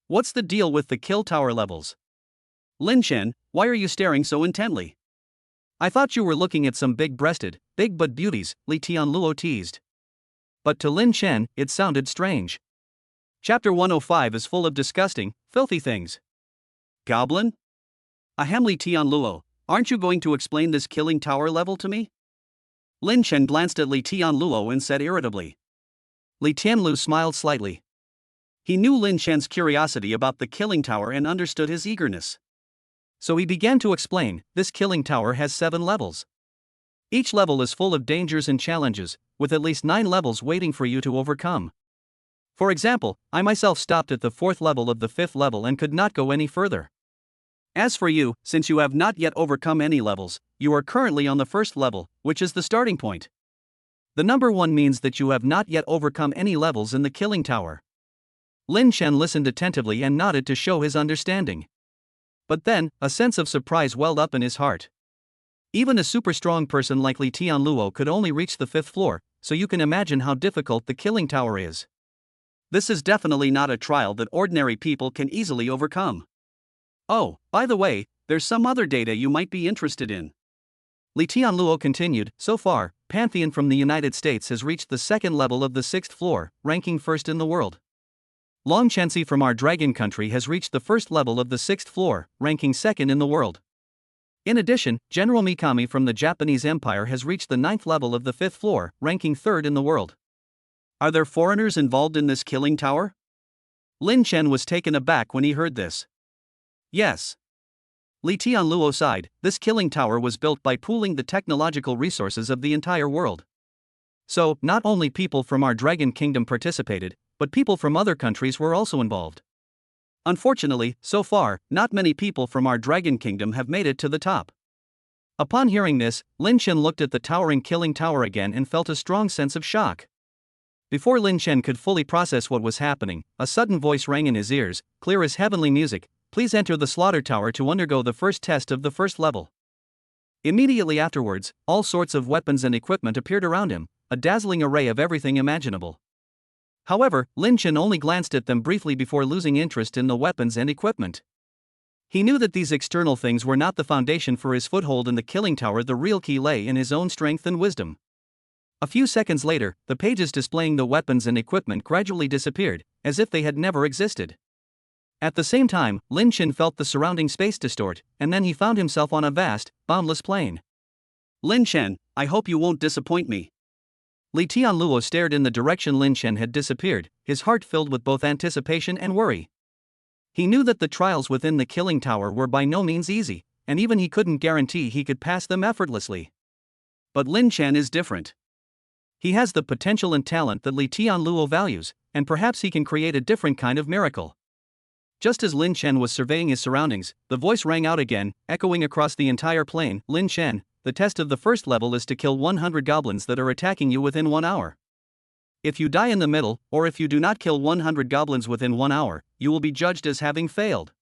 A: What's the deal with the kill tower levels? Lin Chen, why are you staring so intently? I thought you were looking at some big-breasted, big-butt beauties, Li Tianluo teased. But to Lin Chen, it sounded strange. Chapter 105 is full of disgusting, filthy things. Goblin? Ahem, Li Tianluo, aren't you going to explain this killing tower level to me? Lin Chen glanced at Li Tianluo and said irritably. Li Tianlu smiled slightly. He knew Lin Chen's curiosity about the killing tower and understood his eagerness. So he began to explain, this killing tower has 7 levels. Each level is full of dangers and challenges, with at least 9 levels waiting for you to overcome. For example, I myself stopped at the 4th level of the 5th level and could not go any further. As for you, since you have not yet overcome any levels, you are currently on the 1st level, which is the starting point. The number 1 means that you have not yet overcome any levels in the killing tower. Lin Chen listened attentively and nodded to show his understanding. But then, a sense of surprise welled up in his heart. Even a super strong person like Li Tianluo could only reach the 5th floor, so you can imagine how difficult the killing tower is. This is definitely not a trial that ordinary people can easily overcome. Oh, by the way, there's some other data you might be interested in. Li Tianluo continued, so far, Pantheon from the United States has reached the 2nd level of the 6th floor, ranking 1st in the world. Long Chanxi from our dragon country has reached the 1st level of the 6th floor, ranking 2nd in the world. In addition, General Mikami from the Japanese Empire has reached the 9th level of the 5th floor, ranking 3rd in the world. Are there foreigners involved in this killing tower? Lin Chen was taken aback when he heard this. Yes. Li Tianluo sighed, this killing tower was built by pooling the technological resources of the entire world. So, not only people from our dragon kingdom participated, but people from other countries were also involved. Unfortunately, so far, not many people from our dragon kingdom have made it to the top. Upon hearing this, Lin Chen looked at the towering killing tower again and felt a strong sense of shock. Before Lin Chen could fully process what was happening, a sudden voice rang in his ears, clear as heavenly music, please enter the slaughter tower to undergo the first test of the 1st level. Immediately afterwards, all sorts of weapons and equipment appeared around him, a dazzling array of everything imaginable. However, Lin Chen only glanced at them briefly before losing interest in the weapons and equipment. He knew that these external things were not the foundation for his foothold in the killing tower. The real key lay in his own strength and wisdom. A few seconds later, the pages displaying the weapons and equipment gradually disappeared, as if they had never existed. At the same time, Lin Chen felt the surrounding space distort, and then he found himself on a vast, boundless plain. Lin Chen, I hope you won't disappoint me. Li Tianluo stared in the direction Lin Chen had disappeared, his heart filled with both anticipation and worry. He knew that the trials within the killing tower were by no means easy, and even he couldn't guarantee he could pass them effortlessly. But Lin Chen is different. He has the potential and talent that Li Tianluo values, and perhaps he can create a different kind of miracle. Just as Lin Chen was surveying his surroundings, the voice rang out again, echoing across the entire plain, Lin Chen, the test of the 1st level is to kill 100 goblins that are attacking you within 1 hour. If you die in the middle, or if you do not kill 100 goblins within 1 hour, you will be judged as having failed.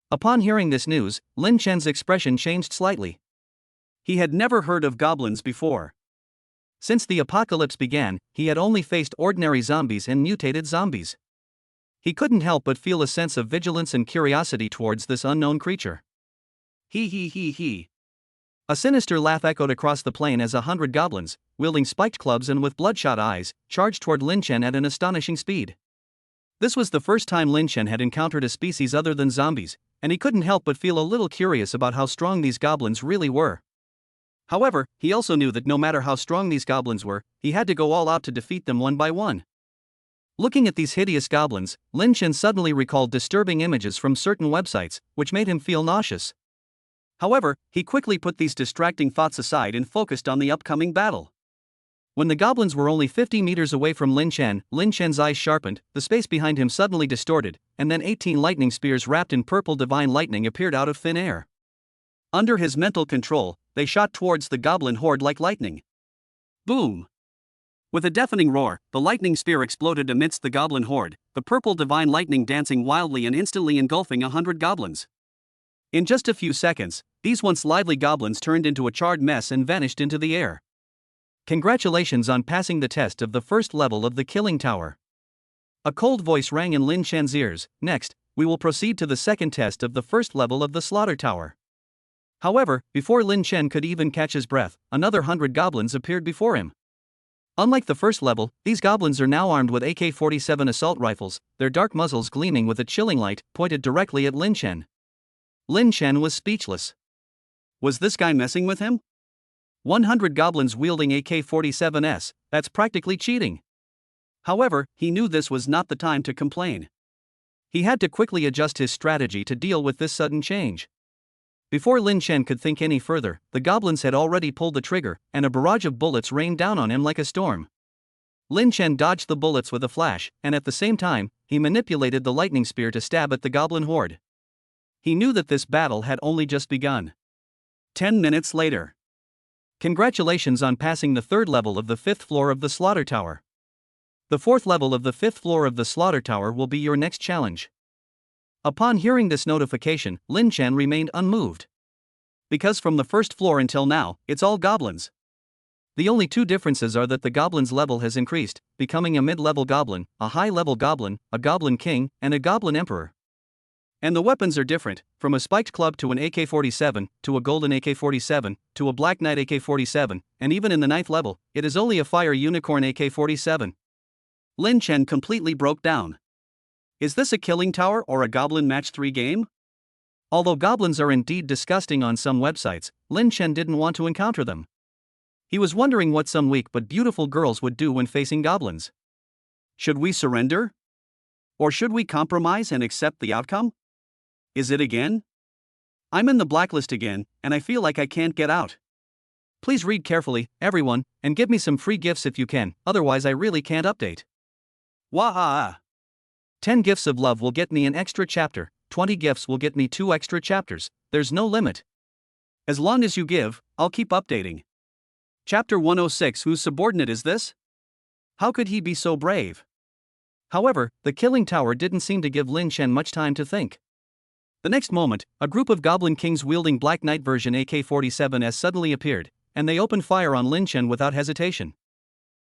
A: Upon hearing this news, Lin Chen's expression changed slightly. He had never heard of goblins before. Since the apocalypse began, he had only faced ordinary zombies and mutated zombies. He couldn't help but feel a sense of vigilance and curiosity towards this unknown creature. He. A sinister laugh echoed across the plain as 100 goblins, wielding spiked clubs and with bloodshot eyes, charged toward Lin Chen at an astonishing speed. This was the first time Lin Chen had encountered a species other than zombies, and he couldn't help but feel a little curious about how strong these goblins really were. However, he also knew that no matter how strong these goblins were, he had to go all out to defeat them one by one. Looking at these hideous goblins, Lin Chen suddenly recalled disturbing images from certain websites, which made him feel nauseous. However, he quickly put these distracting thoughts aside and focused on the upcoming battle. When the goblins were only 50 meters away from Lin Chen's eyes sharpened, the space behind him suddenly distorted, and then 18 lightning spears wrapped in purple divine lightning appeared out of thin air. Under his mental control, they shot towards the goblin horde like lightning. Boom! With a deafening roar, the lightning spear exploded amidst the goblin horde, the purple divine lightning dancing wildly and instantly engulfing 100 goblins. In just a few seconds, these once lively goblins turned into a charred mess and vanished into the air. Congratulations on passing the test of the 1st level of the killing tower. A cold voice rang in Lin Chen's ears. Next, we will proceed to the second test of the first level of the Slaughter Tower. However, before Lin Chen could even catch his breath, another 100 goblins appeared before him. Unlike the first level, these goblins are now armed with AK-47 assault rifles, their dark muzzles gleaming with a chilling light pointed directly at Lin Chen. Lin Chen was speechless. Was this guy messing with him? 100 goblins wielding AK-47s, that's practically cheating. However, he knew this was not the time to complain. He had to quickly adjust his strategy to deal with this sudden change. Before Lin Chen could think any further, the goblins had already pulled the trigger, and a barrage of bullets rained down on him like a storm. Lin Chen dodged the bullets with a flash, and at the same time, he manipulated the lightning spear to stab at the goblin horde. He knew that this battle had only just begun. 10 minutes later. Congratulations on passing the third level of the fifth floor of the Slaughter Tower. The fourth level of the fifth floor of the Slaughter Tower will be your next challenge. Upon hearing this notification, Lin Chen remained unmoved. Because from the first floor until now, it's all goblins. The only two differences are that the goblin's level has increased, becoming a mid-level goblin, a high-level goblin, a goblin king, and a goblin emperor. And the weapons are different, from a spiked club to an AK-47, to a golden AK-47, to a black knight AK-47, and even in the 9th level, it is only a fire unicorn AK-47. Lin Chen completely broke down. Is this a killing tower or a goblin match 3 game? Although goblins are indeed disgusting on some websites, Lin Chen didn't want to encounter them. He was wondering what some weak but beautiful girls would do when facing goblins. Should we surrender? Or should we compromise and accept the outcome? Is it again? I'm in the blacklist again, and I feel like I can't get out. Please read carefully, everyone, and give me some free gifts if you can, otherwise I really can't update. Waha! 10 gifts of love will get me an extra chapter, 20 gifts will get me 2 extra chapters, there's no limit. As long as you give, I'll keep updating. Chapter 106. Whose subordinate is this? How could he be so brave? However, the killing tower didn't seem to give Lin Chen much time to think. The next moment, a group of goblin kings wielding Black Knight version AK-47s suddenly appeared, and they opened fire on Lin Chen without hesitation.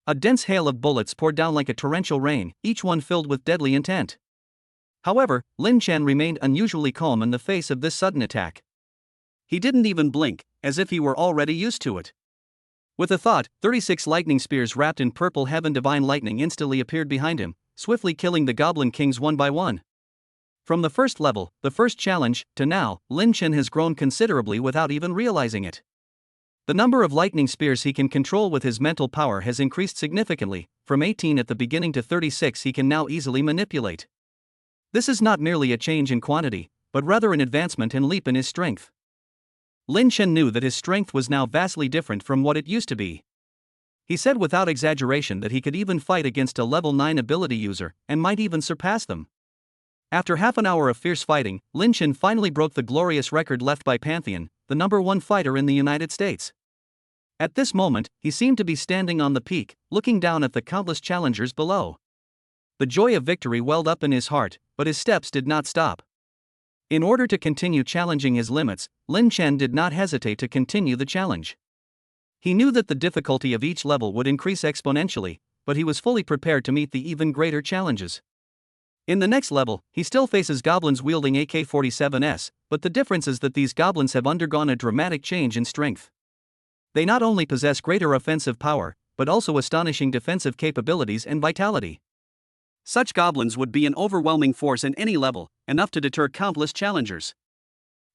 A: A dense hail of bullets poured down like a torrential rain, each one filled with deadly intent. However, Lin Chen remained unusually calm in the face of this sudden attack. He didn't even blink, as if he were already used to it. With a thought, 36 lightning spears wrapped in purple heaven divine lightning instantly appeared behind him, swiftly killing the goblin kings one by one. From the first level, the first challenge, to now, Lin Chen has grown considerably without even realizing it. The number of lightning spears he can control with his mental power has increased significantly, from 18 at the beginning to 36 he can now easily manipulate. This is not merely a change in quantity, but rather an advancement and leap in his strength. Lin Chen knew that his strength was now vastly different from what it used to be. He said without exaggeration that he could even fight against a level 9 ability user, and might even surpass them. After half an hour of fierce fighting, Lin Chen finally broke the glorious record left by Pantheon, the #1 fighter in the United States. At this moment, he seemed to be standing on the peak, looking down at the countless challengers below. The joy of victory welled up in his heart, but his steps did not stop. In order to continue challenging his limits, Lin Chen did not hesitate to continue the challenge. He knew that the difficulty of each level would increase exponentially, but he was fully prepared to meet the even greater challenges. In the next level, he still faces goblins wielding AK-47s, but the difference is that these goblins have undergone a dramatic change in strength. They not only possess greater offensive power, but also astonishing defensive capabilities and vitality. Such goblins would be an overwhelming force in any level, enough to deter countless challengers.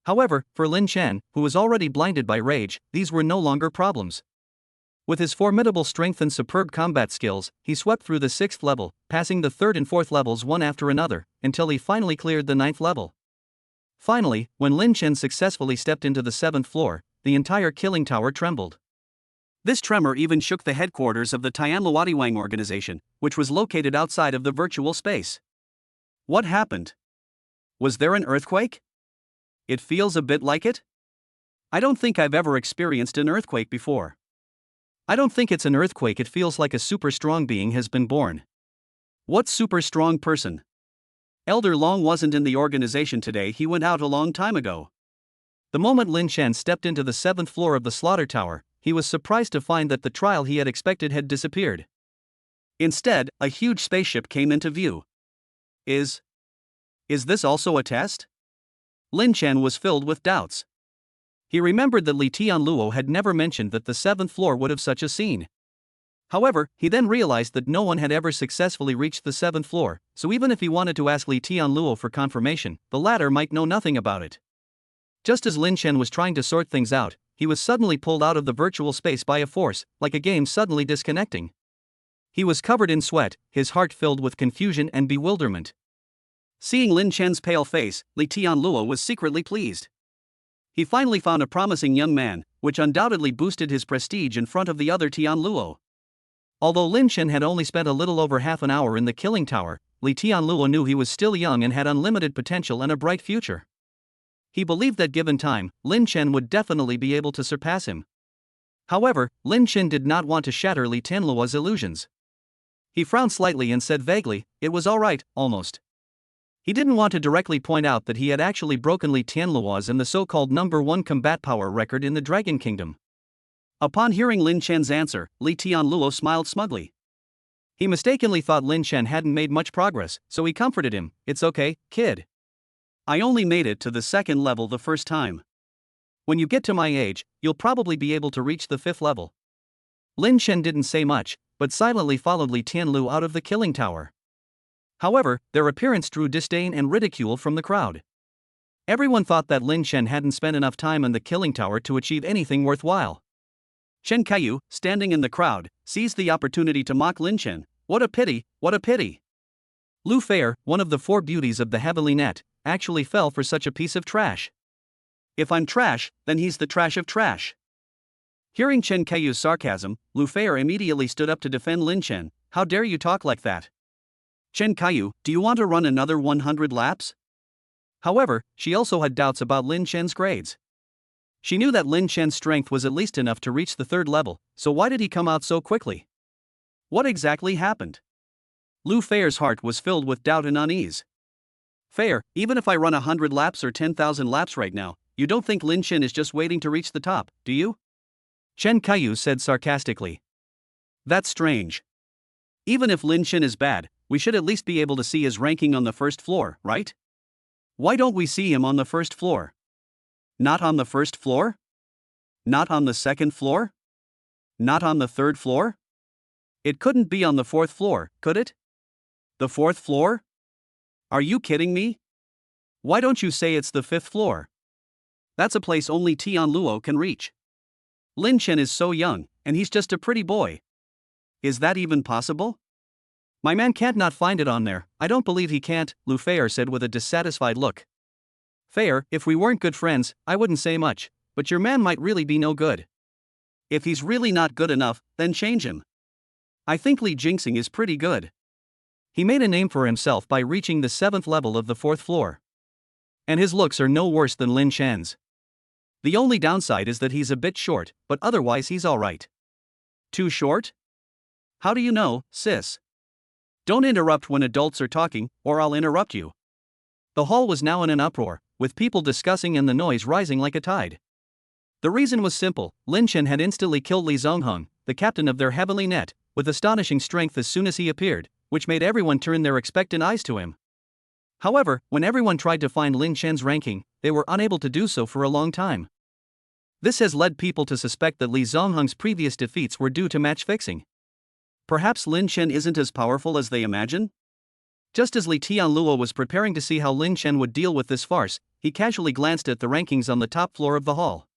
A: However, for Lin Chen, who was already blinded by rage, these were no longer problems. With his formidable strength and superb combat skills, he swept through the 6th level, passing the 3rd and 4th levels one after another, until he finally cleared the 9th level. Finally, when Lin Chen successfully stepped into the 7th floor, the entire killing tower trembled. This tremor even shook the headquarters of the Tianluodiwang organization, which was located outside of the virtual space. What happened? Was there an earthquake? It feels a bit like it? I don't think I've ever experienced an earthquake before. I don't think it's an earthquake, it feels like a super strong being has been born. What super strong person? Elder Long wasn't in the organization today, he went out a long time ago. The moment Lin Chen stepped into the 7th floor of the Slaughter Tower, he was surprised to find that the trial he had expected had disappeared. Instead, a huge spaceship came into view. Is Is this also a test? Lin Chen was filled with doubts. He remembered that Li Tianluo had never mentioned that the 7th floor would have such a scene. However, he then realized that no one had ever successfully reached the 7th floor, so even if he wanted to ask Li Tianluo for confirmation, the latter might know nothing about it. Just as Lin Chen was trying to sort things out, he was suddenly pulled out of the virtual space by a force, like a game suddenly disconnecting. He was covered in sweat, his heart filled with confusion and bewilderment. Seeing Lin Chen's pale face, Li Tianluo was secretly pleased. He finally found a promising young man, which undoubtedly boosted his prestige in front of the other Tianluo. Although Lin Chen had only spent a little over half an hour in the killing tower, Li Tianluo knew he was still young and had unlimited potential and a bright future. He believed that given time, Lin Chen would definitely be able to surpass him. However, Lin Chen did not want to shatter Li Tianluo's illusions. He frowned slightly and said vaguely, "It was alright, almost." He didn't want to directly point out that he had actually broken Li Tianluo's and the so-called #1 combat power record in the Dragon Kingdom. Upon hearing Lin Chen's answer, Li Tianluo smiled smugly. He mistakenly thought Lin Chen hadn't made much progress, so he comforted him, "It's okay, kid. I only made it to the 2nd level the first time. When you get to my age, you'll probably be able to reach the 5th level." Lin Chen didn't say much, but silently followed Li Tianluo out of the killing tower. However, their appearance drew disdain and ridicule from the crowd. Everyone thought that Lin Chen hadn't spent enough time in the killing tower to achieve anything worthwhile. Chen Kaiyu, standing in the crowd, seized the opportunity to mock Lin Chen. "What a pity, what a pity. Lu Feier, one of the 4 beauties of the heavenly net, actually fell for such a piece of trash. If I'm trash, then he's the trash of trash." Hearing Chen Kaiyu's sarcasm, Lu Feier immediately stood up to defend Lin Chen. "How dare you talk like that? Chen Kaiyu, do you want to run another 100 laps?" However, she also had doubts about Lin Chen's grades. She knew that Lin Chen's strength was at least enough to reach the 3rd level, so why did he come out so quickly? What exactly happened? Lu Feier's heart was filled with doubt and unease. "Feier, even if I run 100 laps or 10,000 laps right now, you don't think Lin Chen is just waiting to reach the top, do you?" Chen Kaiyu said sarcastically. "That's strange. Even if Lin Chen is bad, we should at least be able to see his ranking on the 1st floor, right? Why don't we see him on the 1st floor? Not on the 1st floor? Not on the 2nd floor? Not on the 3rd floor? It couldn't be on the 4th floor, could it? The 4th floor? Are you kidding me? Why don't you say it's the 5th floor? That's a place only Tianluo can reach. Lin Chen is so young, and he's just a pretty boy. Is that even possible? My man can't not find it on there. I don't believe he can't," Lu Feier said with a dissatisfied look. "Feier, if we weren't good friends, I wouldn't say much, but your man might really be no good. If he's really not good enough, then change him. I think Li Jingxing is pretty good. He made a name for himself by reaching the 7th level of the 4th floor. And his looks are no worse than Lin Chen's. The only downside is that he's a bit short, but otherwise he's alright." "Too short? How do you know, sis? Don't interrupt when adults are talking, or I'll interrupt you." The hall was now in an uproar, with people discussing and the noise rising like a tide. The reason was simple: Lin Chen had instantly killed Li Zongheng, the captain of their heavenly net, with astonishing strength as soon as he appeared, which made everyone turn their expectant eyes to him. However, when everyone tried to find Lin Chen's ranking, they were unable to do so for a long time. This has led people to suspect that Li Zongheng's previous defeats were due to match fixing. Perhaps Lin Chen isn't as powerful as they imagine? Just as Li Tianluo was preparing to see how Lin Chen would deal with this farce, he casually glanced at the rankings on the top floor of the hall.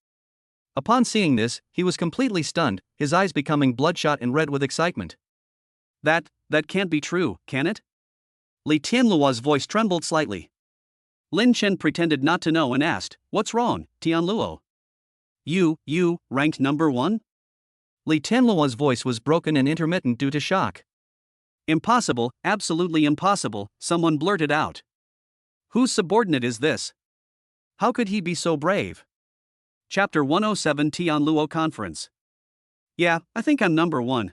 A: Upon seeing this, he was completely stunned, his eyes becoming bloodshot and red with excitement. That can't be true, can it?" Li Tianluo's voice trembled slightly. Lin Chen pretended not to know and asked, "What's wrong, Tianluo? You, ranked #1? Li Tianluo's voice was broken and intermittent due to shock. "Impossible, absolutely impossible," someone blurted out. "Whose subordinate is this? How could he be so brave?" Chapter 107 Tianluo Conference. "Yeah, I think I'm #1.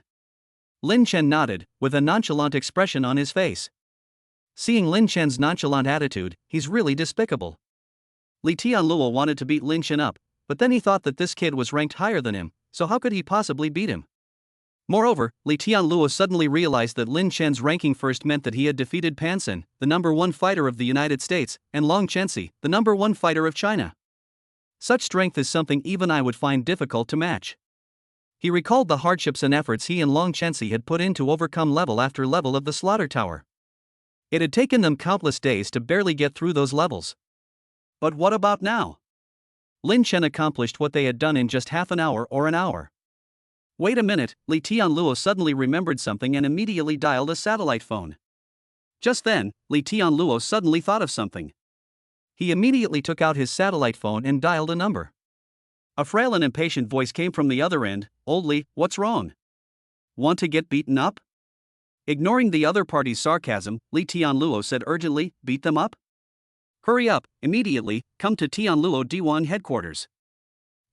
A: Lin Chen nodded, with a nonchalant expression on his face. Seeing Lin Chen's nonchalant attitude, he's really despicable. Li Tianluo wanted to beat Lin Chen up, but then he thought that this kid was ranked higher than him, so how could he possibly beat him? Moreover, Li Tianluo suddenly realized that Lin Chen's ranking first meant that he had defeated Pan Sin, the #1 fighter of the United States, and Long Chenxi, the #1 fighter of China. Such strength is something even I would find difficult to match. He recalled the hardships and efforts he and Long Chenxi had put in to overcome level after level of the Slaughter Tower. It had taken them countless days to barely get through those levels. But what about now? Lin Chen accomplished what they had done in just half an hour or an hour. Wait a minute, Li Tianluo suddenly remembered something and immediately dialed a satellite phone. Just then, Li Tianluo suddenly thought of something. He immediately took out his satellite phone and dialed a number. A frail and impatient voice came from the other end. "Old Li, what's wrong? Want to get beaten up?" Ignoring the other party's sarcasm, Li Tianluo said urgently, "Beat them up? Hurry up, immediately, come to Tianluo Diwan headquarters.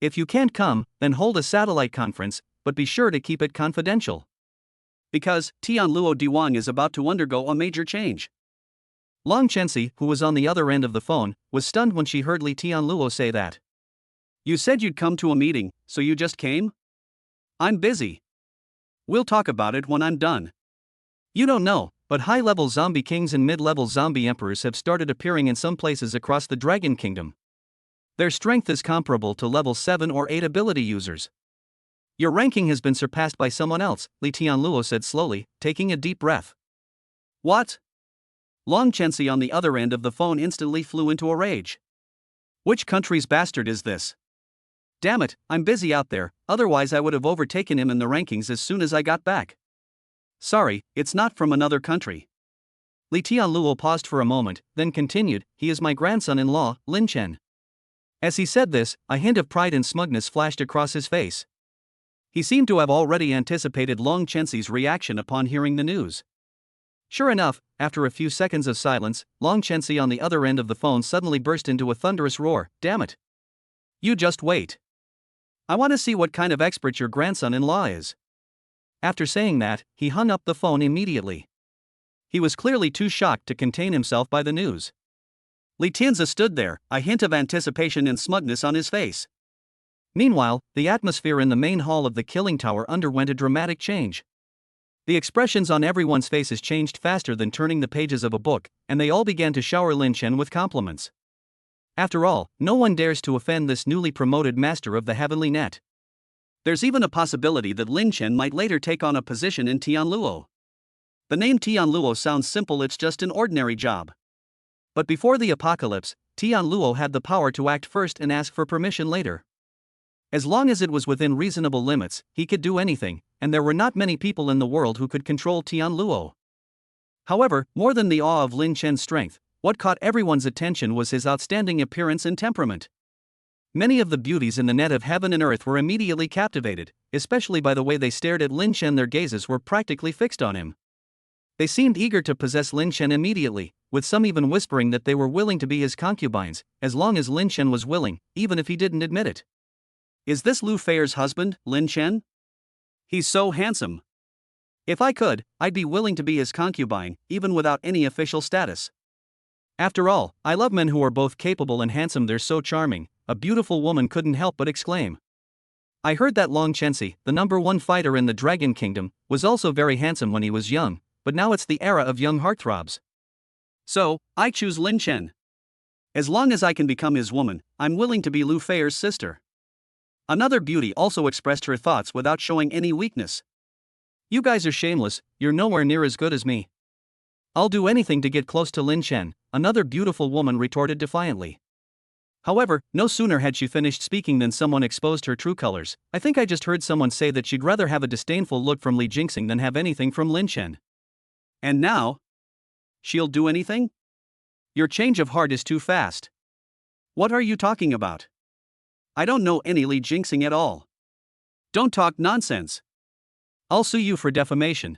A: If you can't come, then hold a satellite conference, but be sure to keep it confidential. Because Tianluo Diwan is about to undergo a major change." Long Chenxi, who was on the other end of the phone, was stunned when she heard Li Tianluo say that. "You said you'd come to a meeting, so you just came?" "I'm busy. We'll talk about it when I'm done." You don't know, but high-level zombie kings and mid-level zombie emperors have started appearing in some places across the Dragon Kingdom. Their strength is comparable to level 7 or 8 ability users. Your ranking has been surpassed by someone else, Li Tianluo said slowly, taking a deep breath. What? Long Chenxi on the other end of the phone instantly flew into a rage. Which country's bastard is this? Damn it, I'm busy out there, otherwise I would have overtaken him in the rankings as soon as I got back. Sorry, it's not from another country. Li Tianluo paused for a moment, then continued, he is my grandson-in-law, Lin Chen. As he said this, a hint of pride and smugness flashed across his face. He seemed to have already anticipated Long Chenxi's reaction upon hearing the news. Sure enough, after a few seconds of silence, Long Chenxi on the other end of the phone suddenly burst into a thunderous roar. Damn it! You just wait. I want to see what kind of expert your grandson-in-law is. After saying that, he hung up the phone immediately. He was clearly too shocked to contain himself by the news. Li Tianzi stood there, a hint of anticipation and smugness on his face. Meanwhile, the atmosphere in the main hall of the Killing Tower underwent a dramatic change. The expressions on everyone's faces changed faster than turning the pages of a book, and they all began to shower Lin Chen with compliments. After all, no one dares to offend this newly promoted master of the heavenly net. There's even a possibility that Lin Chen might later take on a position in Tianluo. The name Tianluo sounds simple, it's just an ordinary job. But before the apocalypse, Tianluo had the power to act first and ask for permission later. As long as it was within reasonable limits, he could do anything, and there were not many people in the world who could control Tianluo. However, more than the awe of Lin Chen's strength, what caught everyone's attention was his outstanding appearance and temperament. Many of the beauties in the net of heaven and earth were immediately captivated, especially by the way they stared at Lin Chen. Their gazes were practically fixed on him. They seemed eager to possess Lin Chen immediately, with some even whispering that they were willing to be his concubines, as long as Lin Chen was willing, even if he didn't admit it. Is this Lu Feier's husband, Lin Chen? He's so handsome. If I could, I'd be willing to be his concubine, even without any official status. After all, I love men who are both capable and handsome. They're so charming, a beautiful woman couldn't help but exclaim. I heard that Long Chenxi, the #1 fighter in the Dragon Kingdom, was also very handsome when he was young, but now it's the era of young heartthrobs. So, I choose Lin Chen. As long as I can become his woman, I'm willing to be Lu Feier's sister. Another beauty also expressed her thoughts without showing any weakness. You guys are shameless, you're nowhere near as good as me. I'll do anything to get close to Lin Chen, another beautiful woman retorted defiantly. However, no sooner had she finished speaking than someone exposed her true colors. I think I just heard someone say that she'd rather have a disdainful look from Li Jingxing than have anything from Lin Chen. And now? She'll do anything? Your change of heart is too fast. What are you talking about? I don't know any Li Jingxing at all. Don't talk nonsense. I'll sue you for defamation.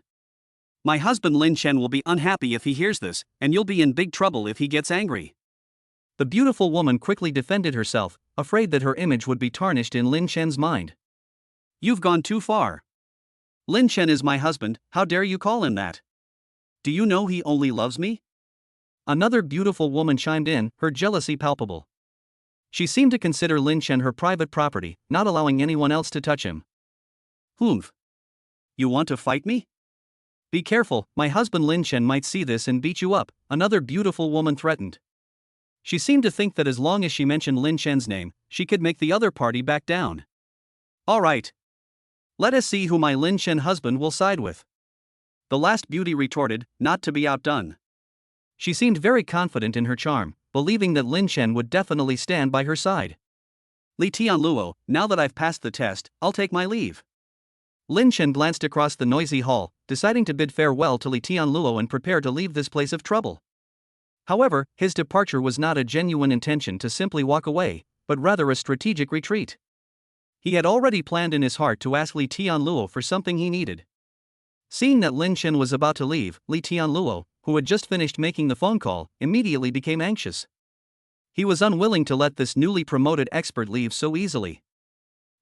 A: My husband Lin Chen will be unhappy if he hears this, and you'll be in big trouble if he gets angry. The beautiful woman quickly defended herself, afraid that her image would be tarnished in Lin Chen's mind. You've gone too far. Lin Chen is my husband, how dare you call him that? Do you know he only loves me? Another beautiful woman chimed in, her jealousy palpable. She seemed to consider Lin Chen her private property, not allowing anyone else to touch him. Humph. You want to fight me? Be careful, my husband Lin Chen might see this and beat you up, another beautiful woman threatened. She seemed to think that as long as she mentioned Lin Chen's name, she could make the other party back down. All right. Let us see who my Lin Chen husband will side with. The last beauty retorted, not to be outdone. She seemed very confident in her charm, believing that Lin Chen would definitely stand by her side. Li Tianluo, now that I've passed the test, I'll take my leave. Lin Chen glanced across the noisy hall, deciding to bid farewell to Li Tianluo and prepare to leave this place of trouble. However, his departure was not a genuine intention to simply walk away, but rather a strategic retreat. He had already planned in his heart to ask Li Tianluo for something he needed. Seeing that Lin Chen was about to leave, Li Tianluo, who had just finished making the phone call, immediately became anxious. He was unwilling to let this newly promoted expert leave so easily.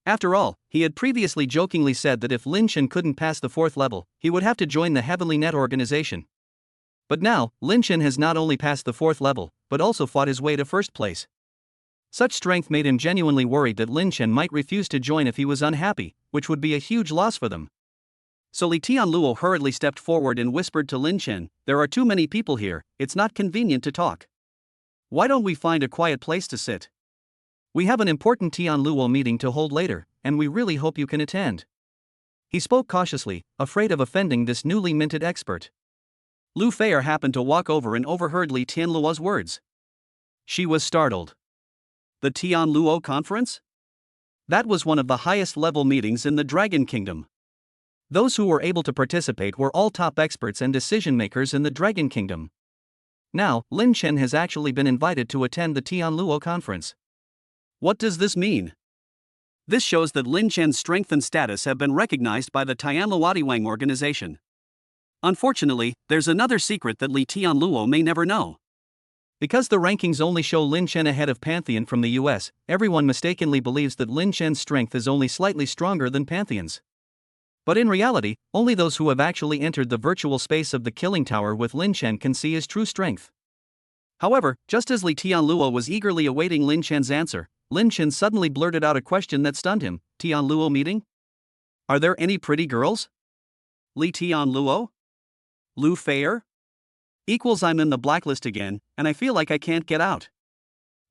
A: After all, he had previously jokingly said that if Lin Chen couldn't pass the 4th level, he would have to join the Heavenly Net organization. But now, Lin Chen has not only passed the 4th level, but also fought his way to 1st place. Such strength made him genuinely worried that Lin Chen might refuse to join if he was unhappy, which would be a huge loss for them. So Li Tianluo hurriedly stepped forward and whispered to Lin Chen, "There are too many people here, it's not convenient to talk. Why don't we find a quiet place to sit? We have an important Tianluo meeting to hold later, and we really hope you can attend." He spoke cautiously, afraid of offending this newly minted expert. Lu Feier happened to walk over and overheard Li Tianluo's words. She was startled. The Tianluo conference? That was one of the highest level meetings in the Dragon Kingdom. Those who were able to participate were all top experts and decision makers in the Dragon Kingdom. Now, Lin Chen has actually been invited to attend the Tianluo conference. What does this mean? This shows that Lin Chen's strength and status have been recognized by the Tianluodiwang organization. Unfortunately, there's another secret that Li Tianluo may never know. Because the rankings only show Lin Chen ahead of Pantheon from the US, everyone mistakenly believes that Lin Chen's strength is only slightly stronger than Pantheon's. But in reality, only those who have actually entered the virtual space of the Killing Tower with Lin Chen can see his true strength. However, just as Li Tianluo was eagerly awaiting Lin Chen's answer, Lin Chen suddenly blurted out a question that stunned him. Tianluo meeting? Are there any pretty girls? Li Tianluo? Lu Feier? Equals I'm in the blacklist again, and I feel like I can't get out.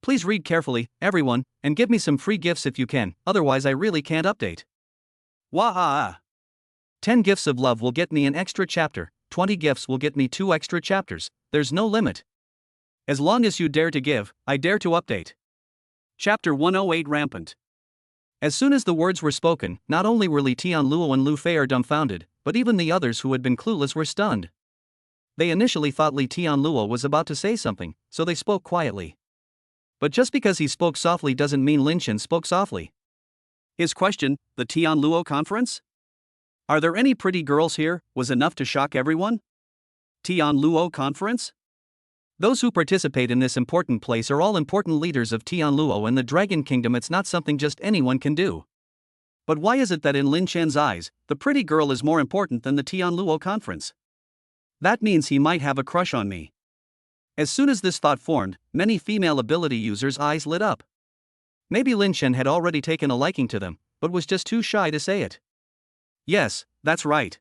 A: Please read carefully, everyone, and give me some free gifts if you can, otherwise I really can't update. Wah-ah! 10 gifts of love will get me an extra chapter, 20 gifts will get me 2 extra chapters, there's no limit. As long as you dare to give, I dare to update. Chapter 108 Rampant. As soon as the words were spoken, not only were Li Tianluo and Lu Feier dumbfounded, but even the others who had been clueless were stunned. They initially thought Li Tianluo was about to say something, so they spoke quietly. But just because he spoke softly doesn't mean Lin Chen spoke softly. His question, the Tianluo conference? Are there any pretty girls here, was enough to shock everyone? Tianluo conference? Those who participate in this important place are all important leaders of Tianluo and the Dragon Kingdom. It's not something just anyone can do. But why is it that in Lin Chen's eyes, the pretty girl is more important than the Tianluo conference? That means he might have a crush on me. As soon as this thought formed, many female ability users' eyes lit up. Maybe Lin Chen had already taken a liking to them, but was just too shy to say it. Yes, that's right.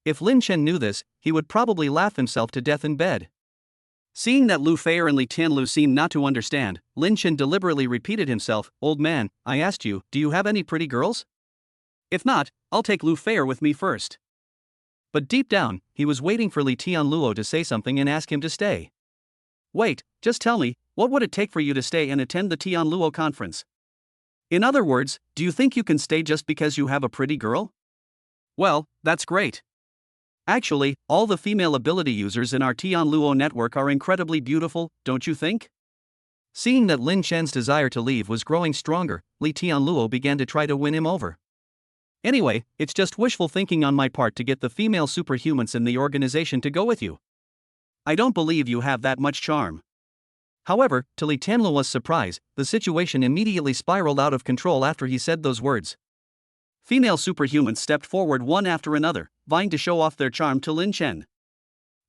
A: If Lin Chen knew this, he would probably laugh himself to death in bed. Seeing that Lu Feier and Li Tianlu seemed not to understand, Lin Chen deliberately repeated himself, "Old man, I asked you, do you have any pretty girls? If not, I'll take Lu Feier with me first." But deep down, he was waiting for Li Tianluo to say something and ask him to stay. Wait, just tell me, what would it take for you to stay and attend the Tianluo conference? In other words, do you think you can stay just because you have a pretty girl? Well, that's great. Actually, all the female ability users in our Tianluo network are incredibly beautiful, don't you think? Seeing that Lin Chen's desire to leave was growing stronger, Li Tianluo began to try to win him over. Anyway, it's just wishful thinking on my part to get the female superhumans in the organization to go with you. I don't believe you have that much charm. However, to Li Tianluo's surprise, the situation immediately spiraled out of control after he said those words. Female superhumans stepped forward one after another, vying to show off their charm to Lin Chen.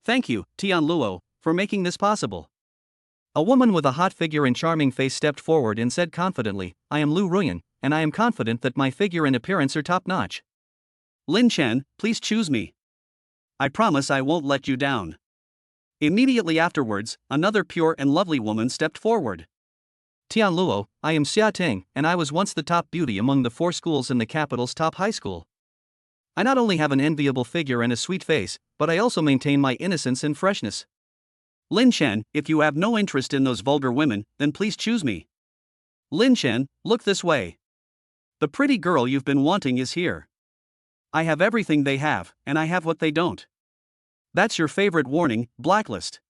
A: Thank you, Tianluo, for making this possible. A woman with a hot figure and charming face stepped forward and said confidently, I am Lu Ruyan, and I am confident that my figure and appearance are top-notch. Lin Chen, please choose me. I promise I won't let you down. Immediately afterwards, another pure and lovely woman stepped forward.
B: Tianluo, I am Xia Ting, and I was once the top beauty among the 4 schools in the capital's top high school. I not only have an enviable figure and a sweet face, but I also maintain my innocence and freshness.
A: Lin Chen, if you have no interest in those vulgar women, then please choose me. Lin Chen, look this way. The pretty girl you've been wanting is here. I have everything they have, and I have what they don't. That's your favorite warning, blacklist.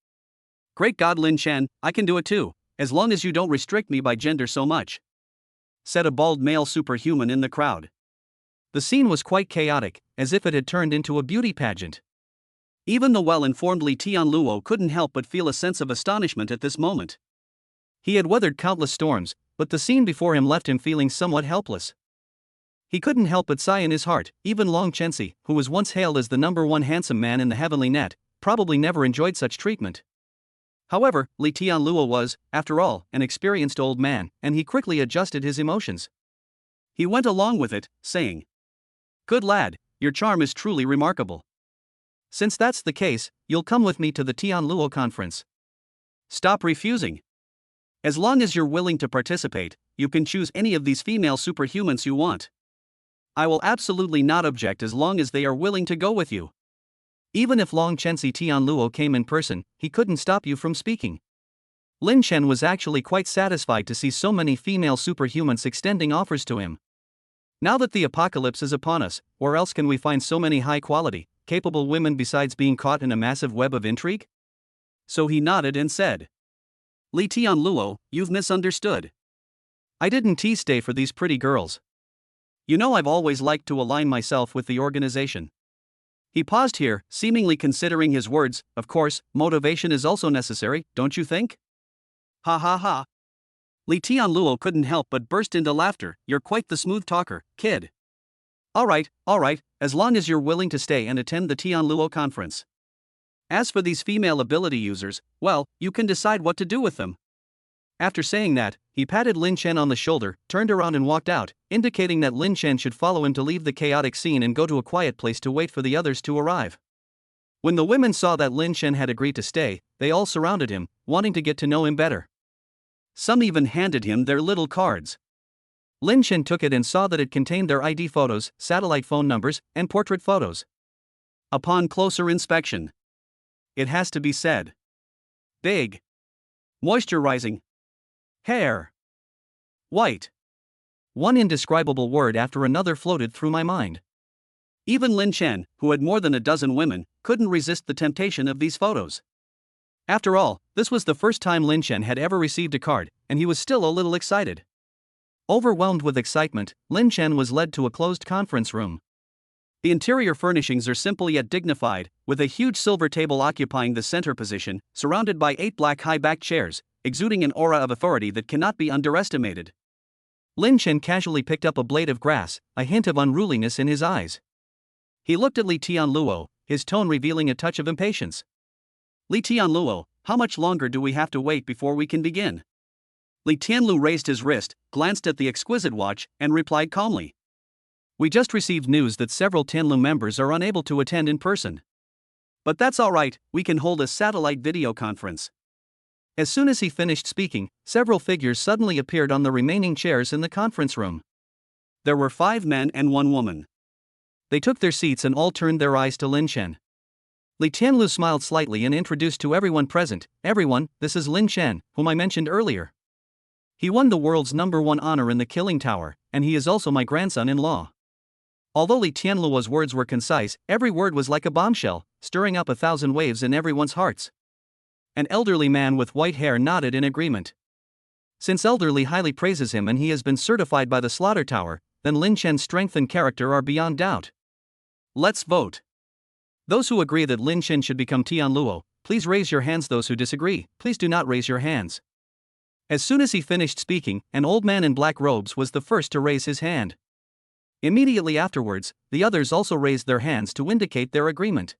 A: Great God, Lin Chen, I can do it too, as long as you don't restrict me by gender so much, said a bald male superhuman in the crowd.
B: The scene was quite chaotic, as if it had turned into a beauty pageant.
A: Even the well-informed Li Tianluo couldn't help but feel a sense of astonishment at this moment.
B: He had weathered countless storms, but the scene before him left him feeling somewhat helpless. He couldn't help but sigh in his heart. Even Long Chenxi, who was once hailed as the #1 handsome man in the heavenly net, probably never enjoyed such treatment. However, Li Tianluo was, after all, an experienced old man, and he quickly adjusted his emotions.
A: He went along with it, saying, "Good lad, your charm is truly remarkable.
B: Since that's the case, you'll come with me to the Tianluo conference."
A: Stop refusing. As long as you're willing to participate, you can choose any of these female superhumans you want. I will absolutely not object as long as they are willing to go with you.
B: Even if Long Chenxi Tianluo came in person, he couldn't stop you from speaking. Lin Chen was actually quite satisfied to see so many female superhumans extending offers to him. Now that the apocalypse is upon us, where else can we find so many high-quality, capable women besides being caught in a massive web of intrigue?
A: So he nodded and said, "Li Tianluo, you've misunderstood.
B: I didn't stay for these pretty girls.
A: You know I've always liked to align myself with the organization." He paused here, seemingly considering his words. Of course, motivation is also necessary, don't you think? Ha ha ha. Li Tianluo couldn't help but burst into laughter. You're quite the smooth talker, kid. All right, as long as you're willing to stay and attend the Tianluo conference. As for these female ability users, well, you can decide what to do with them.
B: After saying that, he patted Lin Chen on the shoulder, turned around and walked out, indicating that Lin Chen should follow him to leave the chaotic scene and go to a quiet place to wait for the others to arrive. When the women saw that Lin Chen had agreed to stay, they all surrounded him, wanting to get to know him better.
A: Some even handed him their little cards.
B: Lin Chen took it and saw that it contained their ID photos, satellite phone numbers, and portrait photos.
A: Upon closer inspection, it has to be said, big, moisturizing, hair, white.
B: One indescribable word after another floated through my mind.
A: Even Lin Chen, who had more than a dozen women, couldn't resist the temptation of these photos. After all, this was the first time Lin Chen had ever received a card, and he was still a little excited.
B: Overwhelmed with excitement, Lin Chen was led to a closed conference room.
A: The interior furnishings are simple yet dignified, with a huge silver table occupying the center position, surrounded by 8 black high-backed chairs, exuding an aura of authority that cannot be underestimated.
B: Lin Chen casually picked up a blade of grass, a hint of unruliness in his eyes.
A: He looked at Li Tianluo, his tone revealing a touch of impatience. "Li Tianluo, how much longer do we have to wait before we can begin?" Li Tianlu raised his wrist, glanced at the exquisite watch, and replied calmly,
B: "We just received news that several Tianlu members are unable to attend in person.
A: But that's alright, we can hold a satellite video conference."
B: As soon as he finished speaking, several figures suddenly appeared on the remaining chairs in the conference room.
A: There were 5 men and 1 woman.
B: They took their seats and all turned their eyes to Lin Chen. Li Tianlu smiled slightly and introduced to everyone present, "Everyone, this is Lin Chen, whom I mentioned earlier. He won the world's #1 honor in the Killing Tower, and he is also my grandson-in-law." Although Li Tianluo's words were concise, every word was like a bombshell, stirring up 1,000 waves in everyone's hearts. An elderly man with white hair nodded in agreement. Since Elderly highly praises him and he has been certified by the Slaughter Tower, then Lin Chen's strength and character are beyond doubt.
A: Let's vote.
B: Those who agree that Lin Chen should become Tianluo, please raise your hands. Those who disagree, please do not raise your hands. As soon as he finished speaking, an old man in black robes was the first to raise his hand. Immediately afterwards, the others also raised their hands to indicate their agreement.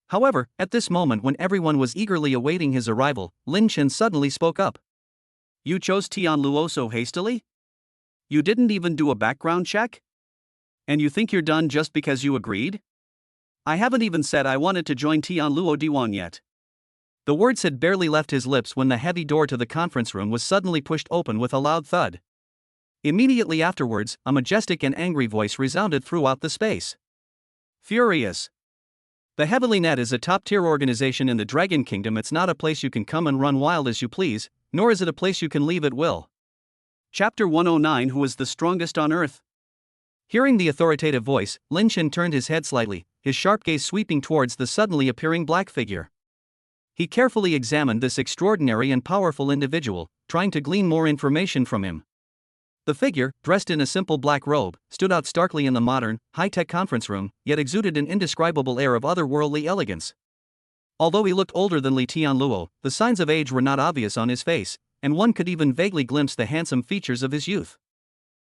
B: However, at this moment when everyone was eagerly awaiting his arrival, Lin Chen suddenly spoke up.
A: "You chose Tianluo so hastily? You didn't even do a background check?" And you think you're done just because you agreed? I haven't even said I wanted to join Tianluo Diwan yet.
B: The words had barely left his lips when the heavy door to the conference room was suddenly pushed open with a loud thud. Immediately afterwards, a majestic and angry voice resounded throughout the space.
A: Furious.
B: The Heavenly Net is a top-tier organization in the Dragon Kingdom. It's not a place you can come and run wild as you please, nor is it a place you can leave at will.
A: Chapter 109 Who is the strongest on Earth?
B: Hearing the authoritative voice, Lin Chen turned his head slightly, his sharp gaze sweeping towards the suddenly appearing black figure. He carefully examined this extraordinary and powerful individual, trying to glean more information from him. The figure, dressed in a simple black robe, stood out starkly in the modern, high-tech conference room, yet exuded an indescribable air of otherworldly elegance. Although he looked older than Li Tianluo, the signs of age were not obvious on his face, and one could even vaguely glimpse the handsome features of his youth.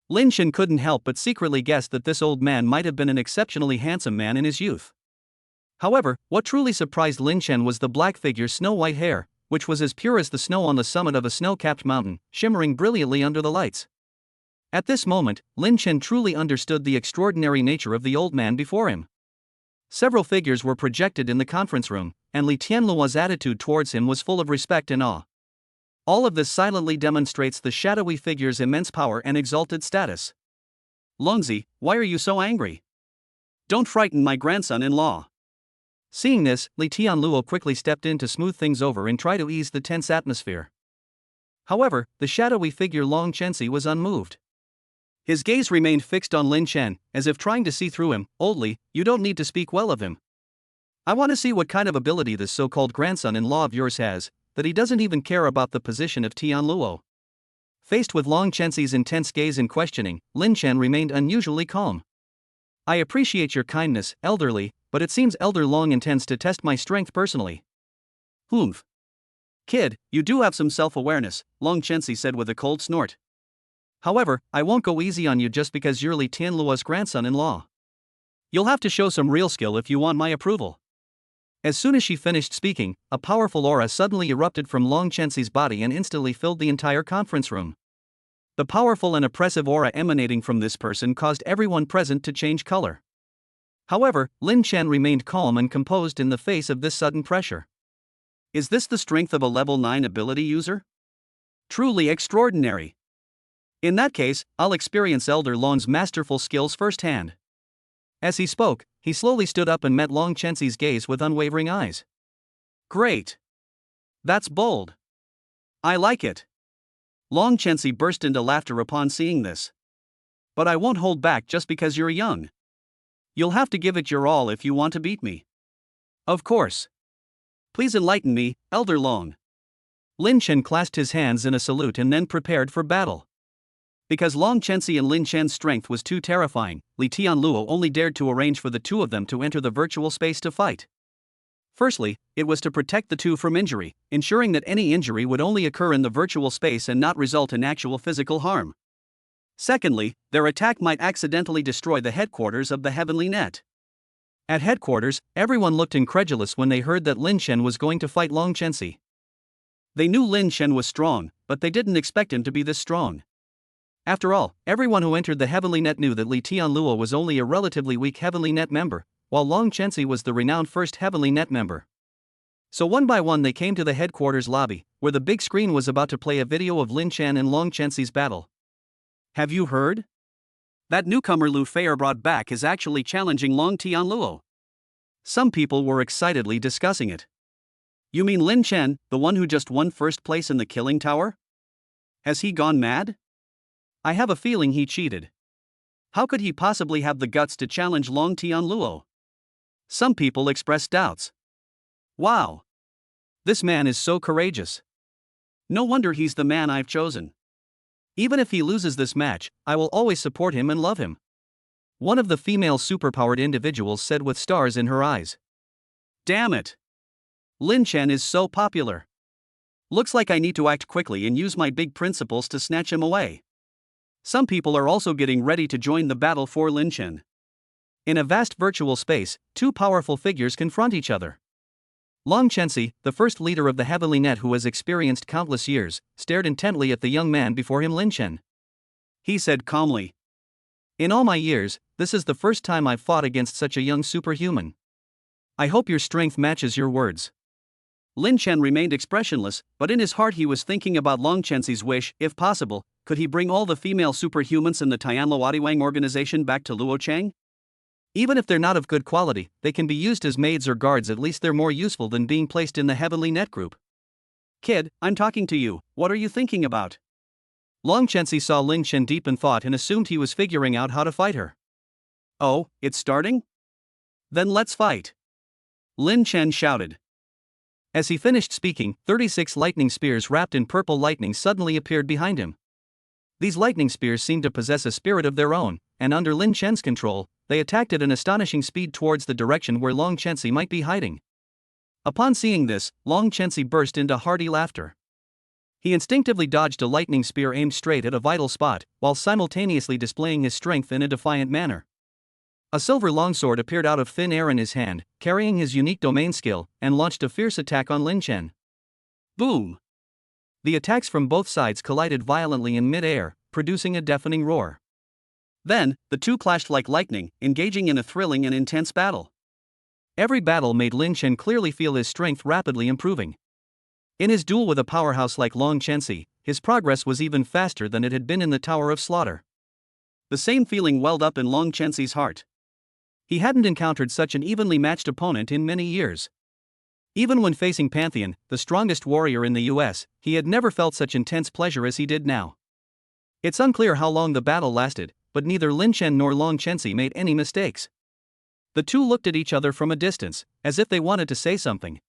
B: Lin Chen couldn't help but secretly guess that this old man might have been an exceptionally handsome man in his youth. However, what truly surprised Lin Chen was the black figure's snow-white hair, which was as pure as the snow on the summit of a snow-capped mountain, shimmering brilliantly under the lights. At this moment, Lin Chen truly understood the extraordinary nature of the old man before him. Several figures were projected in the conference room, and Li Tianluo's attitude towards him was full of respect and awe. All of this silently demonstrates the shadowy figure's immense power and exalted status.
A: Longzi, why are you so angry? Don't frighten my grandson-in-law.
B: Seeing this, Li Tianluo quickly stepped in to smooth things over and try to ease the tense atmosphere. However, the shadowy figure Long Chenxi was unmoved. His gaze remained fixed on Lin Chen, as if trying to see through him. Oldly, you don't need to speak well of him. I want to see what kind of ability this so-called grandson-in-law of yours has, that he doesn't even care about the position of Tianluo. Faced with Long Chenxi's intense gaze and questioning, Lin Chen remained unusually calm. I appreciate your kindness, elderly, but it seems Elder Long intends to test my strength personally.
A: Humph. Kid, you do have some self-awareness, Long Chenxi said with a cold snort.
B: However, I won't go easy on you just because you're Li Tianluo's grandson-in-law. You'll have to show some real skill if you want my approval. As soon as she finished speaking, a powerful aura suddenly erupted from Long Chenxi's body and instantly filled the entire conference room. The powerful and oppressive aura emanating from this person caused everyone present to change color. However, Lin Chen remained calm and composed in the face of this sudden pressure.
A: Is this the strength of a level 9 ability user? Truly extraordinary. In that case, I'll experience Elder Long's masterful skills firsthand.
B: As he spoke, he slowly stood up and met Long Chenxi's gaze with unwavering eyes.
A: Great. That's bold. I like it. Long Chenxi burst into laughter upon seeing this. But I won't hold back just because you're young. You'll have to give it your all if you want to beat me.
B: Of course.
A: Please enlighten me, Elder Long.
B: Lin Chen clasped his hands in a salute and then prepared for battle.
A: Because Long Chenxi and Lin Chen's strength was too terrifying, Li Tianluo only dared to arrange for the two of them to enter the virtual space to fight. Firstly, it was to protect the two from injury, ensuring that any injury would only occur in the virtual space and not result in actual physical harm. Secondly, their attack might accidentally destroy the headquarters of the Heavenly Net.
B: At headquarters, everyone looked incredulous when they heard that Lin Chen was going to fight Long Chenxi.
A: They knew Lin Chen was strong, but they didn't expect him to be this strong.
B: After all, everyone who entered the Heavenly Net knew that Li Tianluo was only a relatively weak Heavenly Net member, while Long Chenxi was the renowned first Heavenly Net member. So one by one they came to the headquarters lobby, where the big screen was about to play a video of Lin Chen and Long Chenxi's battle.
A: Have you heard? That newcomer Lu Feier brought back is actually challenging Long Tianluo.
B: Some people were excitedly discussing it.
A: You mean Lin Chen, the one who just won first place in the Killing Tower? Has he gone mad?
B: I have a feeling he cheated.
A: How could he possibly have the guts to challenge Long Tianluo? Some people expressed doubts. Wow.
B: This man is so courageous.
A: No wonder he's the man I've chosen.
B: Even if he loses this match, I will always support him and love him. One of the female superpowered individuals said with stars in her eyes.
A: Damn it. Lin Chen is so popular. Looks like I need to act quickly and use my big principles to snatch him away. Some people are also getting ready to join the battle for Lin Chen.
B: In a vast virtual space, two powerful figures confront each other. Long Chenxi, the first leader of the Heavenly Net who has experienced countless years, stared intently at the young man before him Lin Chen.
A: He said calmly,
B: In all my years, this is the first time I've fought against such a young superhuman. I hope your strength matches your words.
A: Lin Chen remained expressionless, but in his heart he was thinking about Long Chenxi's wish. If possible, could he bring all the female superhumans in the Tianluodiwang organization back to Luochang?
B: Even if they're not of good quality, they can be used as maids or guards. At least they're more useful than being placed in the Heavenly Net group.
A: Kid, I'm talking to you, what are you thinking about?
B: Long Chenxi saw Lin Chen deep in thought and assumed he was figuring out how to fight her.
A: Oh, it's starting? Then let's fight. Lin Chen shouted.
B: As he finished speaking, 36 lightning spears wrapped in purple lightning suddenly appeared behind him. These lightning spears seemed to possess a spirit of their own, and under Lin Chen's control, they attacked at an astonishing speed towards the direction where Long Chenxi might be hiding. Upon seeing this, Long Chenxi burst into hearty laughter. He instinctively dodged a lightning spear aimed straight at a vital spot, while simultaneously displaying his strength in a defiant manner. A silver longsword appeared out of thin air in his hand, carrying his unique domain skill, and launched a fierce attack on Lin Chen.
A: Boom!
B: The attacks from both sides collided violently in mid-air, producing a deafening roar.
A: Then, the two clashed like lightning, engaging in a thrilling and intense battle.
B: Every battle made Lin Chen clearly feel his strength rapidly improving. In his duel with a powerhouse like Long Chenxi, his progress was even faster than it had been in the Tower of Slaughter.
A: The same feeling welled up in Long Chenxi's heart.
B: He hadn't encountered such an evenly matched opponent in many years. Even when facing Pantheon, the strongest warrior in the US, he had never felt such intense pleasure as he did now. It's unclear how long the battle lasted, but neither Lin Chen nor Long Chenxi made any mistakes. The two looked at each other from a distance, as if they wanted to say something.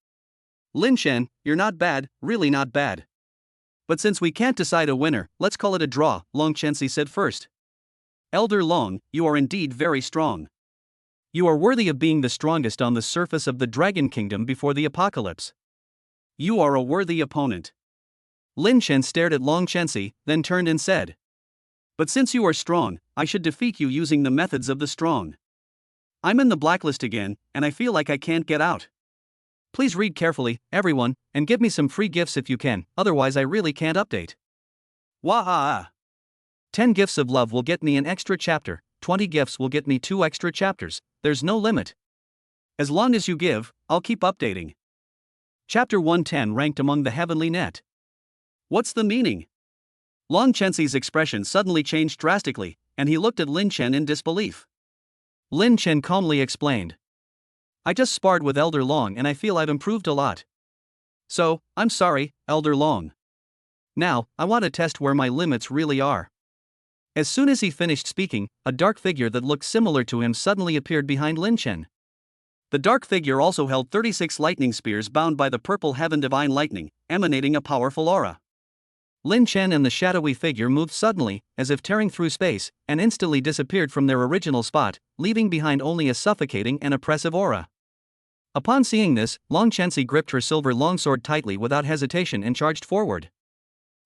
A: Lin Chen, you're not bad, really not bad. But since we can't decide a winner, let's call it a draw, Long Chenxi said first. Elder Long, you are indeed very strong.
B: You are worthy of being the strongest on the surface of the Dragon Kingdom before the apocalypse.
A: You are a worthy opponent.
B: Lin Chen stared at Long Chenxi, then turned and said.
A: But since you are strong, I should defeat you using the methods of the strong. I'm in the blacklist again, and I feel like I can't get out.
B: Please read carefully, everyone, and give me some free gifts if you can, otherwise I really can't update.
A: Wah-ah.
B: 10 gifts of love will get me an extra chapter, 20 gifts will get me 2 extra chapters, there's no limit.
A: As long as you give, I'll keep updating.
B: Chapter 110 ranked among the Heavenly Net.
A: What's the meaning? Long Chenxi's expression suddenly changed drastically, and he looked at Lin Chen in disbelief.
B: Lin Chen calmly explained. I just sparred with Elder Long and I feel I've improved a lot.
A: So, I'm sorry, Elder Long.
B: Now, I want to test where my limits really are. As soon as he finished speaking, a dark figure that looked similar to him suddenly appeared behind Lin Chen.
A: The dark figure also held 36 lightning spears bound by the purple heaven divine lightning, emanating a powerful aura.
B: Lin Chen and the shadowy figure moved suddenly, as if tearing through space, and instantly disappeared from their original spot, leaving behind only a suffocating and oppressive aura. Upon seeing this, Long Chenxi gripped her silver longsword tightly without hesitation and charged forward.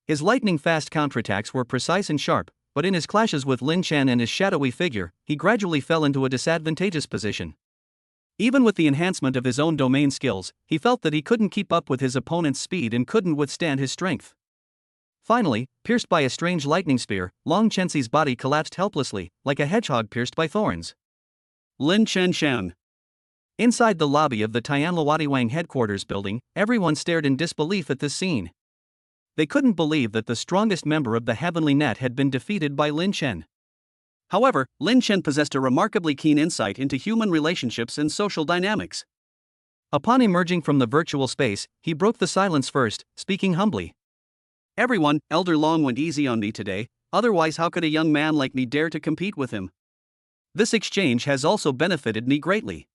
B: His lightning-fast counterattacks were precise and sharp, but in his clashes with Lin Chen and his shadowy figure, he gradually fell into a disadvantageous position. Even with the enhancement of his own domain skills, he felt that he couldn't keep up with his opponent's speed and couldn't withstand his strength. Finally, pierced by a strange lightning spear, Long Chenxi's body collapsed helplessly, like a hedgehog pierced by thorns.
A: Lin Chen Shan.
B: Inside the lobby of the Tianluodiwang headquarters building, everyone stared in disbelief at this scene. They couldn't believe that the strongest member of the Heavenly Net had been defeated by Lin Chen.
A: However, Lin Chen possessed a remarkably keen insight into human relationships and social dynamics.
B: Upon emerging from the virtual space, he broke the silence first, speaking humbly.
A: Everyone, Elder Long went easy on me today, otherwise how could a young man like me dare to compete with him? This exchange has also benefited me greatly.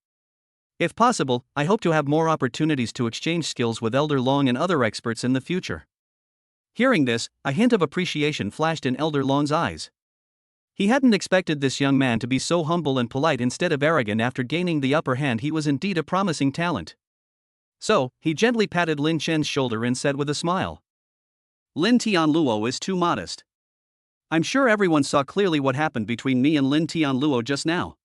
A: If possible, I hope to have more opportunities to exchange skills with Elder Long and other experts in the future. Hearing this, a hint of appreciation flashed in Elder Long's eyes. He hadn't expected this young man to be so humble and polite instead of arrogant. After gaining the upper hand, he was indeed a promising talent. So, he gently patted Lin Chen's shoulder and said with a smile. Lin Tianluo is too modest. I'm sure everyone saw clearly what happened between me and Lin Tianluo just now.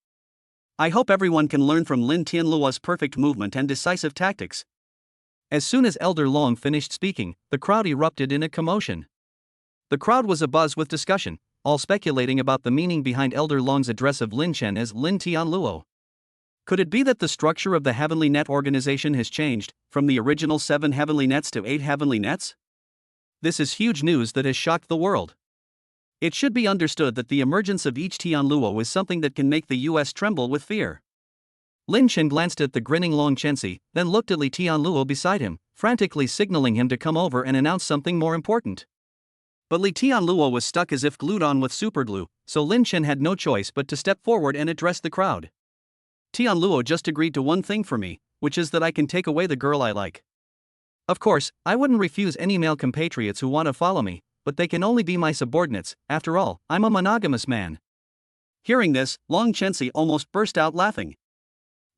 A: I hope everyone can learn from Lin Tianluo's perfect movement and decisive tactics.
B: As soon as Elder Long finished speaking, the crowd erupted in a commotion. The crowd was abuzz with discussion, all speculating about the meaning behind Elder Long's address of Lin Chen as Lin Tian Luo. Could it be that the structure of the Heavenly Net organization has changed, from the original 7 Heavenly Nets to 8 Heavenly Nets? This is huge news that has shocked the world. It should be understood that the emergence of each Tian Luo is something that can make the US tremble with fear. Lin Chen glanced at the grinning Long Chensi, then looked at Li Tian Luo beside him, frantically signaling him to come over and announce something more important. But Li Tian Luo was stuck as if glued on with superglue, so Lin Chen had no choice but to step forward and address the crowd. Tian Luo just agreed to one thing for me, which is that I can take away the girl I like. Of course, I wouldn't refuse any male compatriots who want to follow me, but they can only be my subordinates. After all, I'm a monogamous man. Hearing this, Long Chensi almost burst out laughing.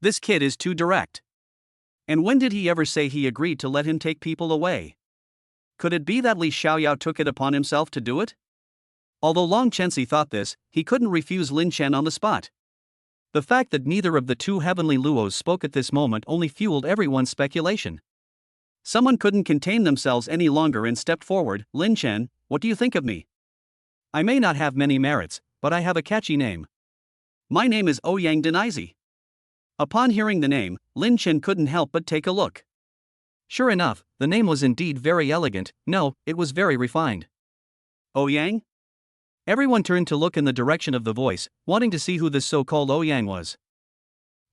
B: This kid is too direct. And when did he ever say he agreed to let him take people away? Could it be that Li Xiaoyao took it upon himself to do it? Although Long Chensi thought this, he couldn't refuse Lin Chen on the spot. The fact that neither of the 2 heavenly Luos spoke at this moment only fueled everyone's speculation. Someone couldn't contain themselves any longer and stepped forward. Lin Chen, what do you think of me? I may not have many merits, but I have a catchy name. My name is Ouyang Denaizi. Upon hearing the name, Lin Chen couldn't help but take a look. Sure enough, the name was indeed very elegant. No, it was very refined. Ouyang? Everyone turned to look in the direction of the voice, wanting to see who this so-called Ouyang was.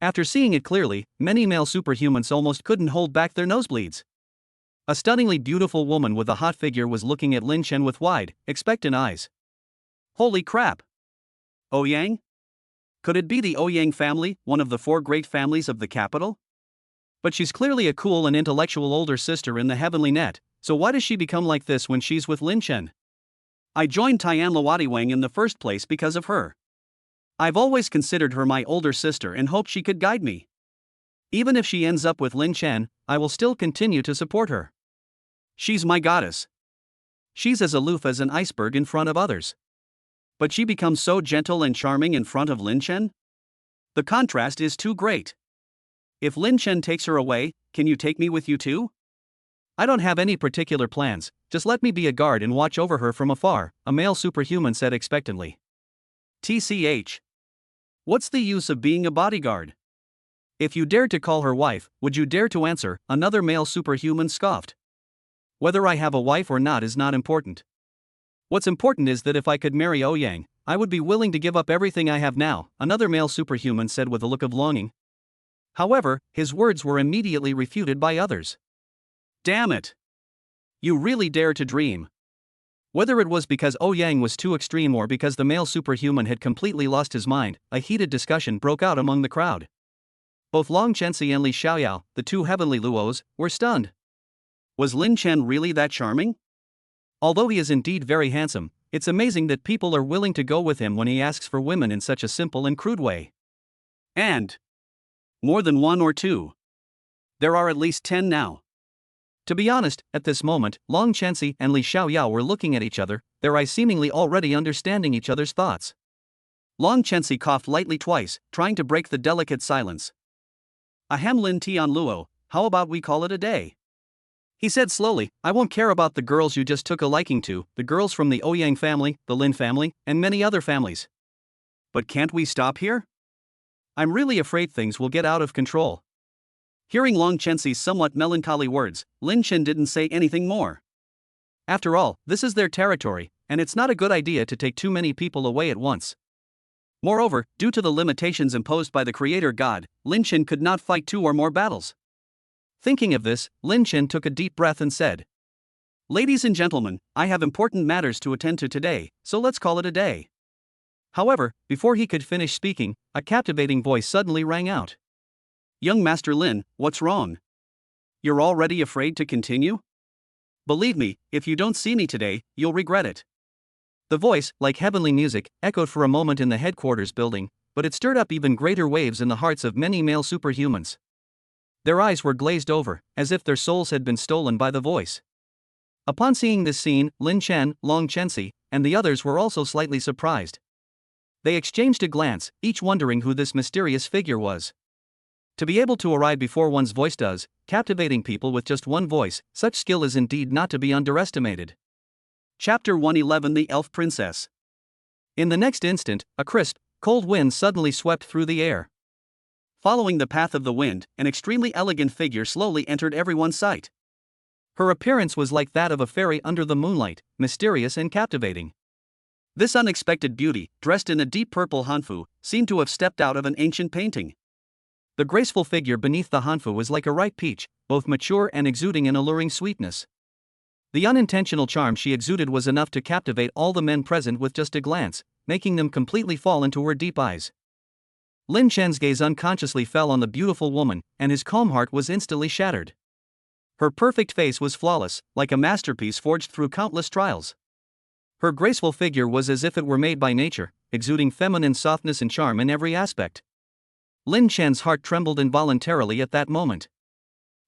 B: After seeing it clearly, many male superhumans almost couldn't hold back their nosebleeds. A stunningly beautiful woman with a hot figure was looking at Lin Chen with wide, expectant eyes. Holy crap! Ouyang? Could it be the Ouyang family, one of the 4 great families of the capital? But she's clearly a cool and intellectual older sister in the Heavenly Net, so why does she become like this when she's with Lin Chen? I joined Tian Luotiwang in the first place because of her. I've always considered her my older sister and hoped she could guide me. Even if she ends up with Lin Chen, I will still continue to support her. She's my goddess. She's as aloof as an iceberg in front of others. But she becomes so gentle and charming in front of Lin Chen? The contrast is too great. If Lin Chen takes her away, can you take me with you too? I don't have any particular plans, just let me be a guard and watch over her from afar, a male superhuman said expectantly. TCH. What's the use of being a bodyguard? If you dared to call her wife, would you dare to answer? Another male superhuman scoffed. Whether I have a wife or not is not important. What's important is that if I could marry Ouyang, I would be willing to give up everything I have now, another male superhuman said with a look of longing. However, his words were immediately refuted by others. Damn it! You really dare to dream. Whether it was because Ouyang was too extreme or because the male superhuman had completely lost his mind, a heated discussion broke out among the crowd. Both Long Chensi and Li Xiaoyao, the 2 heavenly Luos, were stunned. Was Lin Chen really that charming? Although he is indeed very handsome, it's amazing that people are willing to go with him when he asks for women in such a simple and crude way. And more than 1 or 2. There are at least 10 now. To be honest, at this moment, Long Chensi and Li Xiaoyao were looking at each other, their eyes seemingly already understanding each other's thoughts. Long Chensi coughed lightly twice, trying to break the delicate silence. Ahem, Lin Tian Luo, how about we call it a day? He said slowly, I won't care about the girls you just took a liking to, the girls from the Ouyang family, the Lin family, and many other families. But can't we stop here? I'm really afraid things will get out of control. Hearing Long Chensi's somewhat melancholy words, Lin Chen didn't say anything more. After all, this is their territory, and it's not a good idea to take too many people away at once. Moreover, due to the limitations imposed by the Creator God, Lin Chen could not fight 2 or more battles. Thinking of this, Lin Chen took a deep breath and said, Ladies and gentlemen, I have important matters to attend to today, so let's call it a day. However, before he could finish speaking, a captivating voice suddenly rang out. Young Master Lin, what's wrong? You're already afraid to continue? Believe me, if you don't see me today, you'll regret it. The voice, like heavenly music, echoed for a moment in the headquarters building, but it stirred up even greater waves in the hearts of many male superhumans. Their eyes were glazed over, as if their souls had been stolen by the voice. Upon seeing this scene, Lin Chen, Long Chensi, and the others were also slightly surprised. They exchanged a glance, each wondering who this mysterious figure was. To be able to arrive before one's voice does, captivating people with just one voice, such skill is indeed not to be underestimated. Chapter 111 The Elf Princess. In the next instant, a crisp, cold wind suddenly swept through the air.
A: Following the path of the wind, an extremely elegant figure slowly entered everyone's sight.
B: Her appearance was like that of a fairy under the moonlight, mysterious and captivating.
A: This unexpected beauty, dressed in a deep purple hanfu, seemed to have stepped out of an ancient painting.
B: The graceful figure beneath the hanfu was like a ripe peach, both mature and exuding an alluring sweetness. The unintentional charm she exuded was enough to captivate all the men present with just a glance, making them completely fall into her deep eyes. Lin Chen's gaze unconsciously fell on the beautiful woman, and his calm heart was instantly shattered. Her perfect face was flawless, like a masterpiece forged through countless trials. Her graceful figure was as if it were made by nature, exuding feminine softness and charm in every aspect. Lin Chen's heart trembled involuntarily at that moment.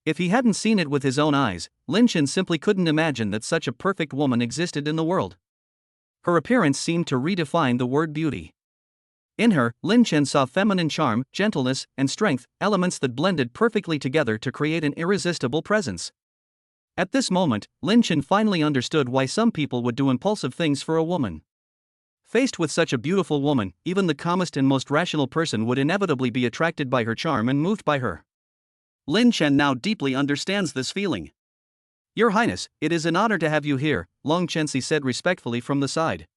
B: If he hadn't seen it with his own eyes, Lin Chen simply couldn't imagine that such a perfect woman existed in the world. Her appearance seemed to redefine the word beauty. In her, Lin Chen saw feminine charm, gentleness, and strength, elements that blended perfectly together to create an irresistible presence. At this moment, Lin Chen finally understood why some people would do impulsive things for a woman. Faced with such a beautiful woman, even the calmest and most rational person would inevitably be attracted by her charm and moved by her.
A: Lin Chen now deeply understands this feeling.
B: "Your Highness, it is an honor to have you here," Long Chensi said respectfully from the side.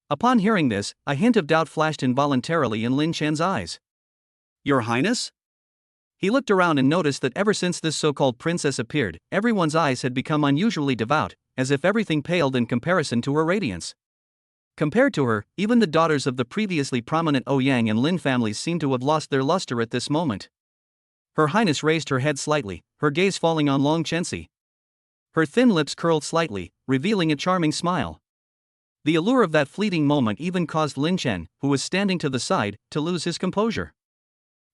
B: Upon hearing this, a hint of doubt flashed involuntarily in Lin Chen's eyes.
A: "Your Highness?"
B: He looked around and noticed that ever since this so-called princess appeared, everyone's eyes had become unusually devout, as if everything paled in comparison to her radiance. Compared to her, even the daughters of the previously prominent Ouyang and Lin families seemed to have lost their luster at this moment. Her Highness raised her head slightly, her gaze falling on Long Chensi. Her thin lips curled slightly, revealing a charming smile. The allure of that fleeting moment even caused Lin Chen, who was standing to the side, to lose his composure.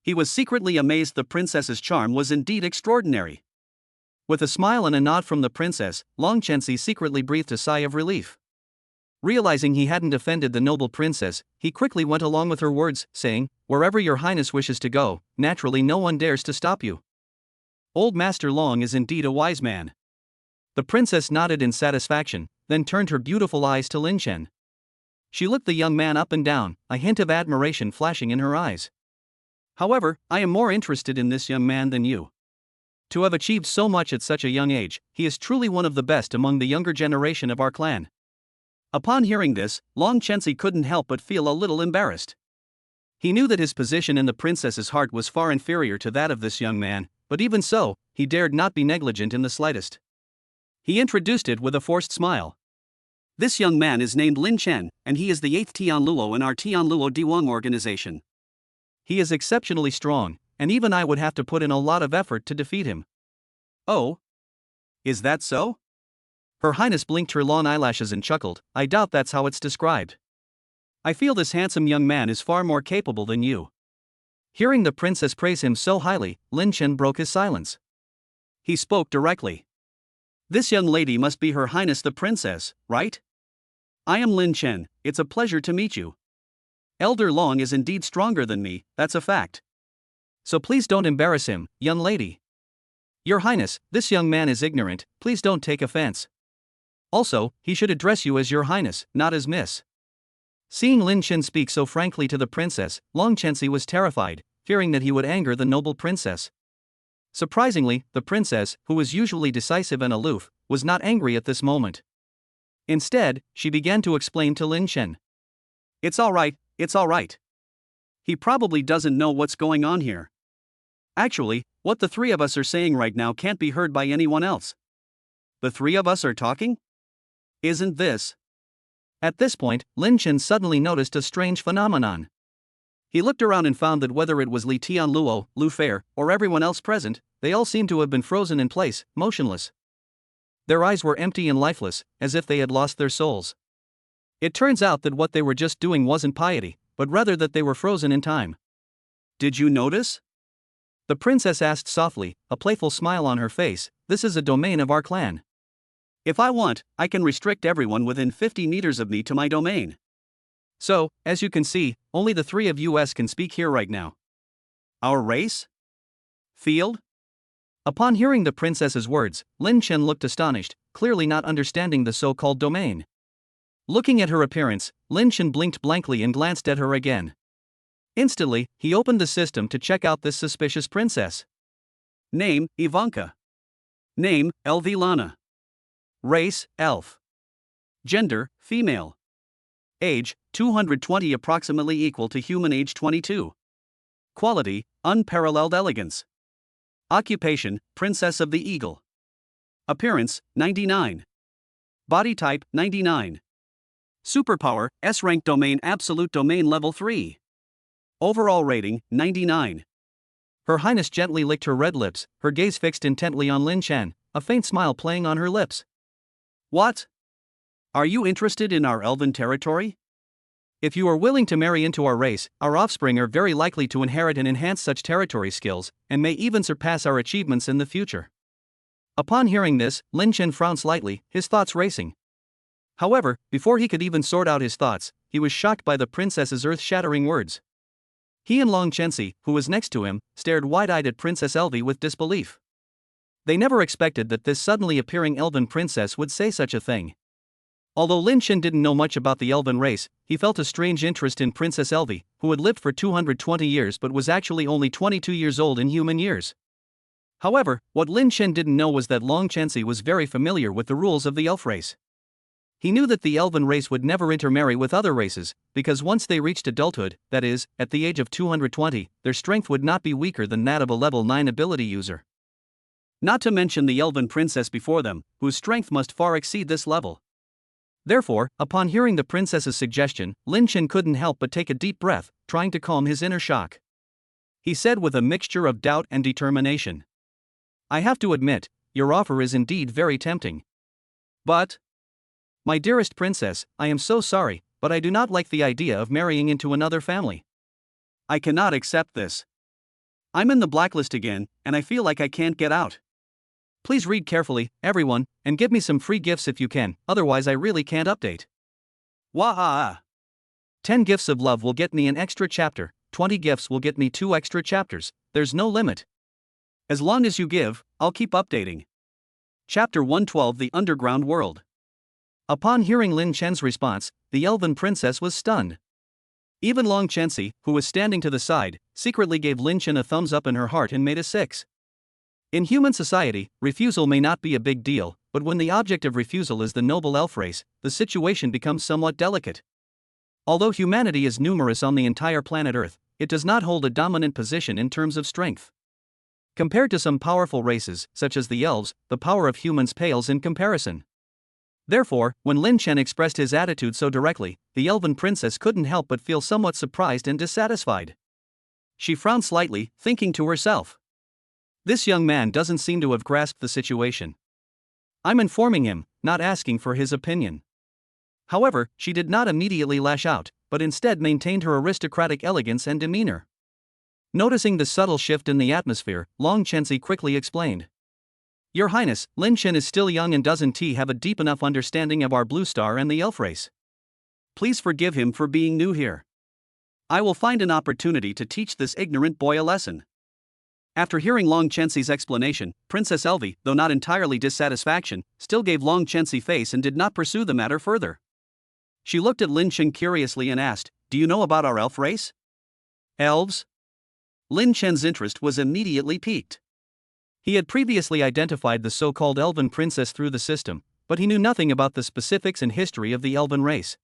A: He was secretly amazed the princess's charm was indeed extraordinary.
B: With a smile and a nod from the princess, Long Chensi secretly breathed a sigh of relief. Realizing he hadn't offended the noble princess, he quickly went along with her words, saying, "Wherever your Highness wishes to go, naturally no one dares to stop you."
A: Old Master Long is indeed a wise man.
B: The princess nodded in satisfaction, then turned her beautiful eyes to Lin Chen. She looked the young man up and down, a hint of admiration flashing in her eyes.
A: "However, I am more interested in this young man than you.
B: To have achieved so much at such a young age, he is truly one of the best among the younger generation of our clan."
A: Upon hearing this, Long Chensi couldn't help but feel a little embarrassed. He knew that his position in the princess's heart was far inferior to that of this young man, but even so, he dared not be negligent in the slightest. He introduced it with a forced smile.
B: "This young man is named Lin Chen, and he is the 8th Tianluo in our Tianluo Diwang organization. He is exceptionally strong, and even I would have to put in a lot of effort to defeat him."
A: "Oh? Is that so?"
B: Her Highness blinked her long eyelashes and chuckled. "I doubt that's how it's described.
A: I feel this handsome young man is far more capable than you."
B: Hearing the princess praise him so highly, Lin Chen broke his silence.
A: He spoke directly. "This young lady must be Her Highness the Princess, right? I am Lin Chen, it's a pleasure to meet you. Elder Long is indeed stronger than me, that's a fact.
B: So please don't embarrass him, young lady. Your Highness, this young man is ignorant, please don't take offense. Also, he should address you as Your Highness, not as Miss." Seeing Lin Chen speak so frankly to the princess, Long Chensi was terrified, fearing that he would anger the noble princess. Surprisingly, the princess, who was usually decisive and aloof, was not angry at this moment. Instead, she began to explain to Lin Chen.
A: It's all right. He probably doesn't know what's going on here. Actually, what the three of us are saying right now can't be heard by anyone else." "The three of us are talking? Isn't this?"
B: At this point, Lin Chen suddenly noticed a strange phenomenon. He looked around and found that whether it was Li Tianluo, Lu Fair, or everyone else present, they all seemed to have been frozen in place, motionless. Their eyes were empty and lifeless, as if they had lost their souls. It turns out that what they were just doing wasn't piety, but rather that they were frozen in time.
A: "Did you notice?"
B: The princess asked softly, a playful smile on her face. "This is a domain of our clan.
A: If I want, I can restrict everyone within 50 meters of me to my domain.
B: So, as you can see, only the three of us can speak here right now."
A: "Our race? Field?"
B: Upon hearing the princess's words, Lin Chen looked astonished, clearly not understanding the so-called domain. Looking at her appearance, Lin Chen blinked blankly and glanced at her again. Instantly, he opened the system to check out this suspicious princess.
A: Name, Ivanka. Name, Lana. Race, elf. Gender, female. Age, 220, approximately equal to human age 22. Quality, unparalleled elegance. Occupation, Princess of the Eagle. Appearance, 99. Body type, 99. Superpower, S-rank domain, absolute domain level 3. Overall rating, 99.
B: Her Highness gently licked her red lips, her gaze fixed intently on Lin Chen, a faint smile playing on her lips.
A: What? Are you interested in our elven territory?
B: If you are willing to marry into our race, our offspring are very likely to inherit and enhance such territory skills, and may even surpass our achievements in the future. Upon hearing this, Lin Chen frowned slightly, his thoughts racing. However, before he could even sort out his thoughts, he was shocked by the princess's earth-shattering words. He and Long Chenxi, who was next to him, stared wide-eyed at Princess Elvi with disbelief. They never expected that this suddenly appearing elven princess would say such a thing. Although Lin Chen didn't know much about the elven race, he felt a strange interest in Princess Elvi, who had lived for 220 years but was actually only 22 years old in human years. However, what Lin Chen didn't know was that Long Chenxi was very familiar with the rules of the elf race. He knew that the elven race would never intermarry with other races, because once they reached adulthood, that is, at the age of 220, their strength would not be weaker than that of a level 9 ability user.
A: Not to mention the elven princess before them, whose strength must far exceed this level.
B: Therefore, upon hearing the princess's suggestion, Lin Chen couldn't help but take a deep breath, trying to calm his inner shock. He said with a mixture of doubt and determination, "I have to admit, your offer is indeed very tempting. But, my dearest princess, I am so sorry, but I do not like the idea of marrying into another family.
A: I cannot accept this. I'm in the blacklist again, and I feel like I can't get out.
B: Please read carefully, everyone, and give me some free gifts if you can, otherwise I really can't update.
A: Wah!
B: 10 gifts of love will get me an extra chapter, 20 gifts will get me 2 extra chapters, there's no limit.
A: As long as you give, I'll keep updating." Chapter 112, The Underground World.
B: Upon hearing Lin Chen's response, the elven princess was stunned. Even Long Chenxi, who was standing to the side, secretly gave Lin Chen a thumbs up in her heart and made a 6. In human society, refusal may not be a big deal, but when the object of refusal is the noble elf race, the situation becomes somewhat delicate. Although humanity is numerous on the entire planet Earth, it does not hold a dominant position in terms of strength. Compared to some powerful races, such as the elves, the power of humans pales in comparison. Therefore, when Lin Chen expressed his attitude so directly, the elven princess couldn't help but feel somewhat surprised and dissatisfied. She frowned slightly, thinking to herself, "This young man doesn't seem to have grasped the situation. I'm informing him, not asking for his opinion." However, she did not immediately lash out, but instead maintained her aristocratic elegance and demeanor. Noticing the subtle shift in the atmosphere, Long Chenxi quickly explained, "Your Highness, Lin Chen is still young and doesn't have a deep enough understanding of our blue star and the elf race. Please forgive him for being new here. I will find an opportunity to teach this ignorant boy a lesson." After hearing Long Chenxi's explanation, Princess Elvi, though not entirely dissatisfaction, still gave Long Chenxi face and did not pursue the matter further. She looked at Lin Chen curiously and asked, "Do you know about our elf race?" "Elves?" Lin Chen's interest was immediately piqued. He had previously identified the so-called elven princess through the system, but he knew nothing about the specifics and history of the elven race.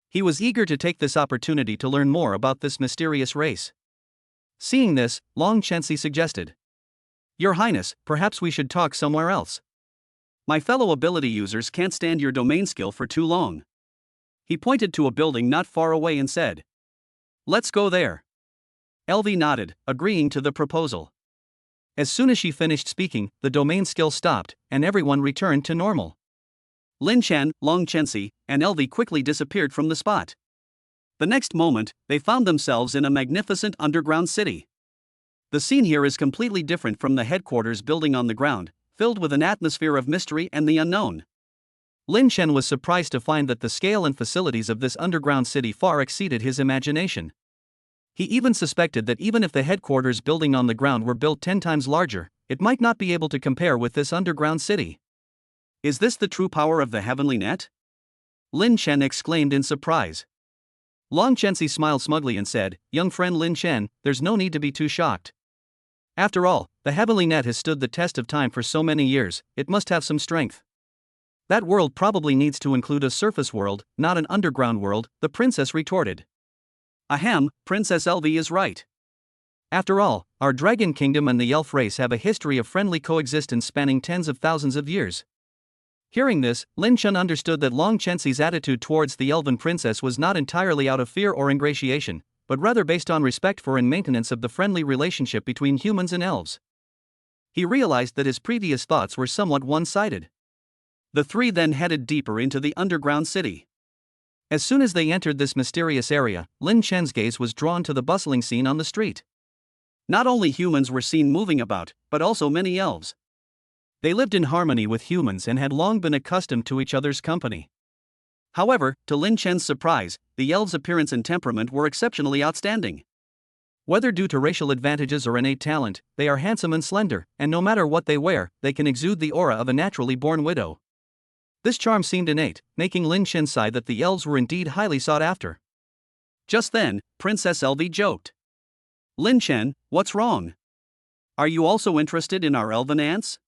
B: He was eager to take this opportunity to learn more about this mysterious race. Seeing this, Long Chenxi suggested, "Your Highness, perhaps we should talk somewhere else. My fellow ability users can't stand your domain skill for too long." He pointed to a building not far away and said, "Let's go there." Elvi nodded, agreeing to the proposal. As soon as she finished speaking, the domain skill stopped, and everyone returned to normal. Lin Chen, Long Chenxi, and Elvi quickly disappeared from the spot. The next moment, they found themselves in a magnificent underground city. The scene here is completely different from the headquarters building on the ground, filled with an atmosphere of mystery and the unknown. Lin Chen was surprised to find that the scale and facilities of this underground city far exceeded his imagination. He even suspected that even if the headquarters building on the ground were built 10 times larger, it might not be able to compare with this underground city. Is this the true power of the heavenly net? Lin Chen exclaimed in surprise. Long Chensi smiled smugly and said, "Young friend Lin Chen, there's no need to be too shocked. After all, the heavenly net has stood the test of time for so many years, it must have some strength. That world probably needs to include a surface world, not an underground world," the princess retorted.
A: Ahem, Princess Elvi is right.
B: After all, our dragon kingdom and the elf race have a history of friendly coexistence spanning tens of thousands of years. Hearing this, Lin Chen understood that Long Chensi's attitude towards the elven princess was not entirely out of fear or ingratiation, but rather based on respect for and maintenance of the friendly relationship between humans and elves. He realized that his previous thoughts were somewhat one-sided.
A: The three then headed deeper into the underground city.
B: As soon as they entered this mysterious area, Lin Chen's gaze was drawn to the bustling scene on the street.
A: Not only humans were seen moving about, but also many elves.
B: They lived in harmony with humans and had long been accustomed to each other's company.
A: However, to Lin Chen's surprise, the elves' appearance and temperament were exceptionally outstanding.
B: Whether due to racial advantages or innate talent, they are handsome and slender, and no matter what they wear, they can exude the aura of a naturally born widow. This charm seemed innate, making Lin Chen sigh that the elves were indeed highly sought after.
A: Just then, Princess Elvi joked. "Lin Chen, what's wrong? Are you also interested in our elven ants?"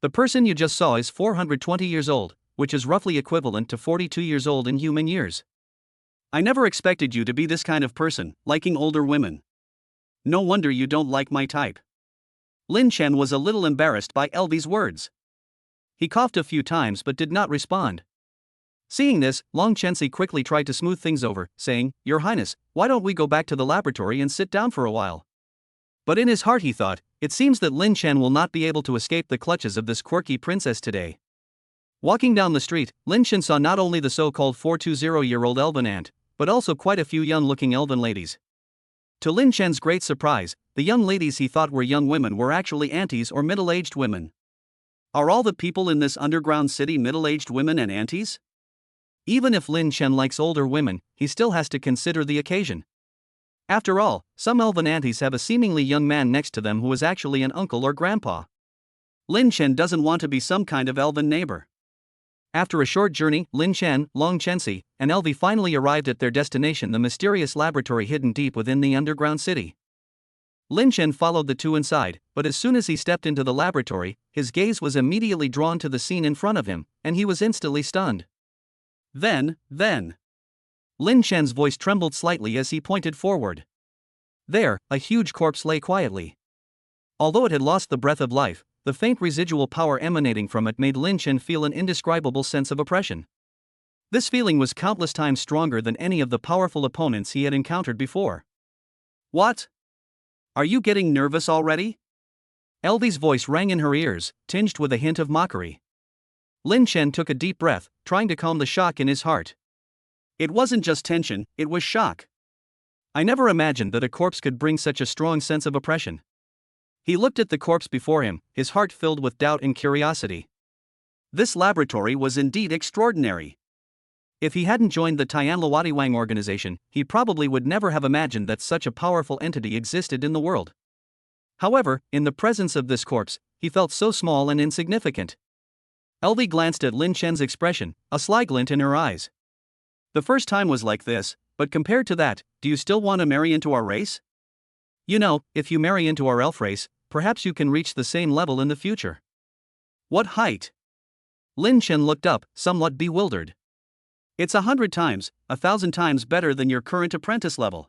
B: The person you just saw is 420 years old, which is roughly equivalent to 42 years old in human years.
A: I never expected you to be this kind of person, liking older women. No wonder you don't like my type. Lin Chen was a little embarrassed by Elvi's words.
B: He coughed a few times but did not respond. Seeing this, Long Chensi quickly tried to smooth things over, saying, "Your Highness, why don't we go back to the laboratory and sit down for a while?" But in his heart he thought, it seems that Lin Chen will not be able to escape the clutches of this quirky princess today. Walking down the street, Lin Chen saw not only the so-called 420-year-old elven ant, but also quite a few young-looking elven ladies. To Lin Chen's great surprise, the young ladies he thought were young women were actually aunties or middle-aged women.
A: Are all the people in this underground city middle-aged women and aunties?
B: Even if Lin Chen likes older women, he still has to consider the occasion. After all, some elven aunties have a seemingly young man next to them who is actually an uncle or grandpa.
A: Lin Chen doesn't want to be some kind of elven neighbor.
B: After a short journey, Lin Chen, Long Chensi, and Elvi finally arrived at their destination, the mysterious laboratory hidden deep within the underground city. Lin Chen followed the two inside, but as soon as he stepped into the laboratory, his gaze was immediately drawn to the scene in front of him, and he was instantly stunned.
A: Then.
B: Lin Chen's voice trembled slightly as he pointed forward. There, a huge corpse lay quietly. Although it had lost the breath of life, the faint residual power emanating from it made Lin Chen feel an indescribable sense of oppression. This feeling was countless times stronger than any of the powerful opponents he had encountered before.
A: "What? Are you getting nervous already?"
B: Elvi's voice rang in her ears, tinged with a hint of mockery. Lin Chen took a deep breath, trying to calm the shock in his heart.
A: It wasn't just tension, it was shock.
B: I never imagined that a corpse could bring such a strong sense of oppression. He looked at the corpse before him, his heart filled with doubt and curiosity.
A: This laboratory was indeed extraordinary.
B: If he hadn't joined the Tianluotiwang organization, he probably would never have imagined that such a powerful entity existed in the world. However, in the presence of this corpse, he felt so small and insignificant. Elvi glanced at Lin Chen's expression, a sly glint in her eyes.
A: "The first time was like this, but compared to that, do you still want to marry into our race?
B: You know, if you marry into our elf race, perhaps you can reach the same level in the future."
A: "What height?"
B: Lin Chen looked up, somewhat bewildered.
A: "It's 100 times, 1,000 times better than your current apprentice level."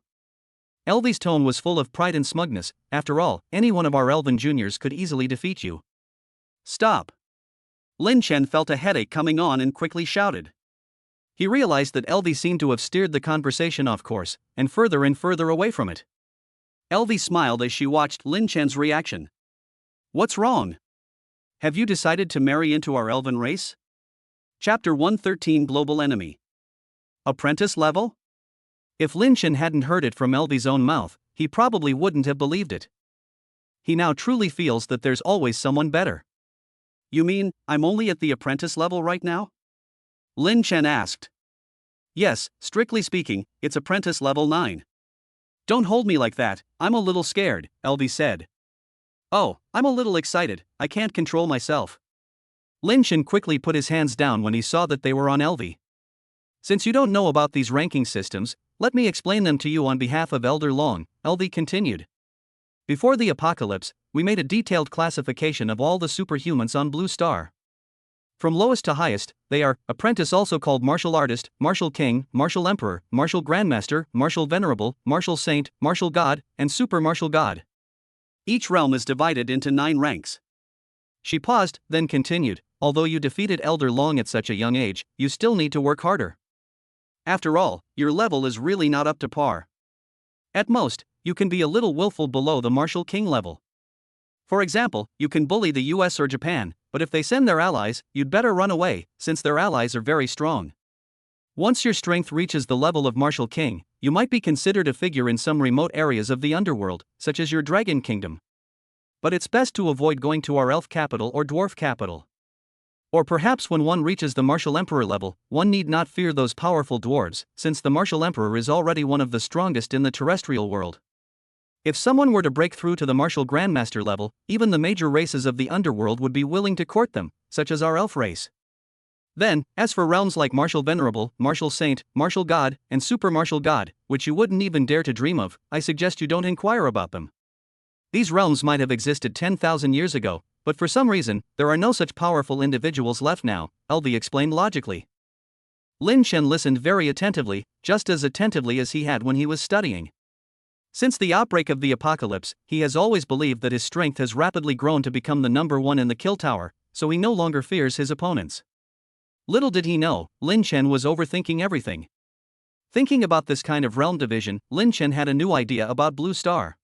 B: Elvi's tone was full of pride and smugness. "After all, any one of our elven juniors could easily defeat you."
A: "Stop." Lin Chen felt a headache coming on and quickly shouted.
B: He realized that Elvi seemed to have steered the conversation off course, and further away from it.
A: Elvi smiled as she watched Lin Chen's reaction. "What's wrong? Have you decided to marry into our elven race?" Chapter 113, Global Enemy. Apprentice level?
B: If Lin Chen hadn't heard it from Elvi's own mouth, he probably wouldn't have believed it. He now truly feels that there's always someone better.
A: "You mean, I'm only at the apprentice level right now?" Lin Chen asked. "Yes, strictly speaking, it's apprentice level 9. "Don't hold me like that, I'm a little scared," Elvi said. "Oh, I'm a little excited, I can't control myself."
B: Lin Chen quickly put his hands down when he saw that they were on Elvi. Since you don't know about these ranking systems, let me explain them to you on behalf of Elder Long, Elvi continued. Before the apocalypse, we made a detailed classification of all the superhumans on Blue Star. From lowest to highest, they are Apprentice, also called Martial Artist, Martial King, Martial Emperor, Martial Grandmaster, Martial Venerable, Martial Saint, Martial God, and Super Martial God.
A: Each realm is divided into 9 ranks.
B: She paused, then continued, although you defeated Elder Long at such a young age, you still need to work harder.
A: After all, your level is really not up to par.
B: At most, you can be a little willful below the Martial King level.
A: For example, you can bully the US or Japan, but if they send their allies, you'd better run away, since their allies are very strong.
B: Once your strength reaches the level of Martial King, you might be considered a figure in some remote areas of the underworld, such as your Dragon Kingdom. But it's best to avoid going to our elf capital or dwarf capital. Or perhaps when one reaches the Martial Emperor level, one need not fear those powerful dwarves, since the Martial Emperor is already one of the strongest in the terrestrial world. If someone were to break through to the Martial Grandmaster level, even the major races of the underworld would be willing to court them, such as our elf race. Then, as for realms like Martial Venerable, Martial Saint, Martial God, and Super Martial God, which you wouldn't even dare to dream of, I suggest you don't inquire about them. These realms might have existed 10,000 years ago, but for some reason, there are no such powerful individuals left now, Elvi explained logically. Lin Chen listened very attentively, just as attentively as he had when he was studying. Since the outbreak of the apocalypse, he has always believed that his strength has rapidly grown to become the number 1 in the kill tower, so he no longer fears his opponents. Little did he know, Lin Chen was overthinking everything. Thinking about this kind of realm division, Lin Chen had a new idea about Blue Star.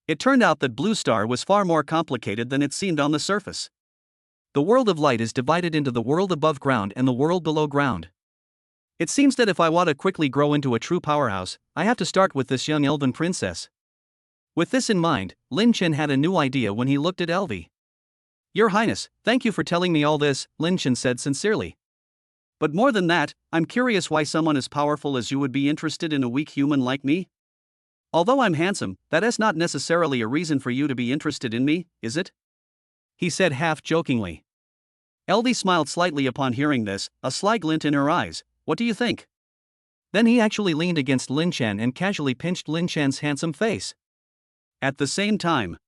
A: It turned out that Blue Star was far more complicated than it seemed on the surface.
B: The world of light is divided into the world above ground and the world below ground. It seems that if I want to quickly grow into a true powerhouse, I have to start with this young elven princess. With this in mind, Lin Chen had a new idea when he looked at Elvi.
A: Your Highness, thank you for telling me all this, Lin Chen said sincerely. But more than that, I'm curious why someone as powerful as you would be interested in a weak human like me? Although I'm handsome, that is not necessarily a reason for you to be interested in me, is it?
B: He said half-jokingly.
A: Elvi smiled slightly upon hearing this, a sly glint in her eyes. What do you think?
B: Then he actually leaned against Lin Chen and casually pinched Lin Chen's handsome face.
A: At the same time,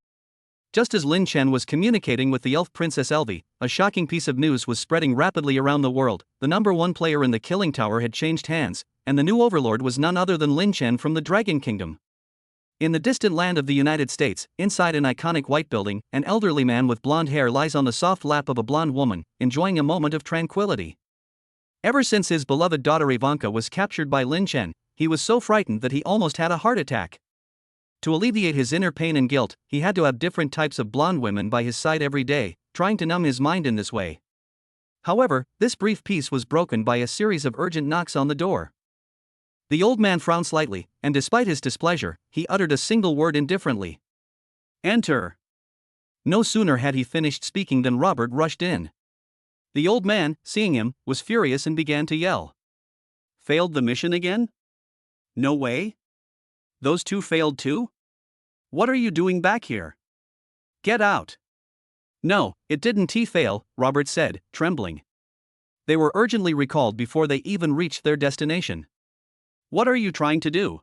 B: just as Lin Chen was communicating with the elf princess Elvi, a shocking piece of news was spreading rapidly around the world. The number 1 player in the Killing Tower had changed hands, and the new overlord was none other than Lin Chen from the Dragon Kingdom. In the distant land of the United States, inside an iconic white building, an elderly man with blonde hair lies on the soft lap of a blonde woman, enjoying a moment of tranquility. Ever since his beloved daughter Ivanka was captured by Lin Chen, he was so frightened that he almost had a heart attack. To alleviate his inner pain and guilt, he had to have different types of blonde women by his side every day, trying to numb his mind in this way. However, this brief peace was broken by a series of urgent knocks on the door. The old man frowned slightly, and despite his displeasure, he uttered a single word indifferently.
A: Enter.
B: No sooner had he finished speaking than Robert rushed in. The old man, seeing him, was furious and began to yell.
A: Failed the mission again? No way? Those two failed too? What are you doing back here? Get out.
B: No, it didn't fail, Robert said, trembling. They were urgently recalled before they even reached their destination.
A: What are you trying to do?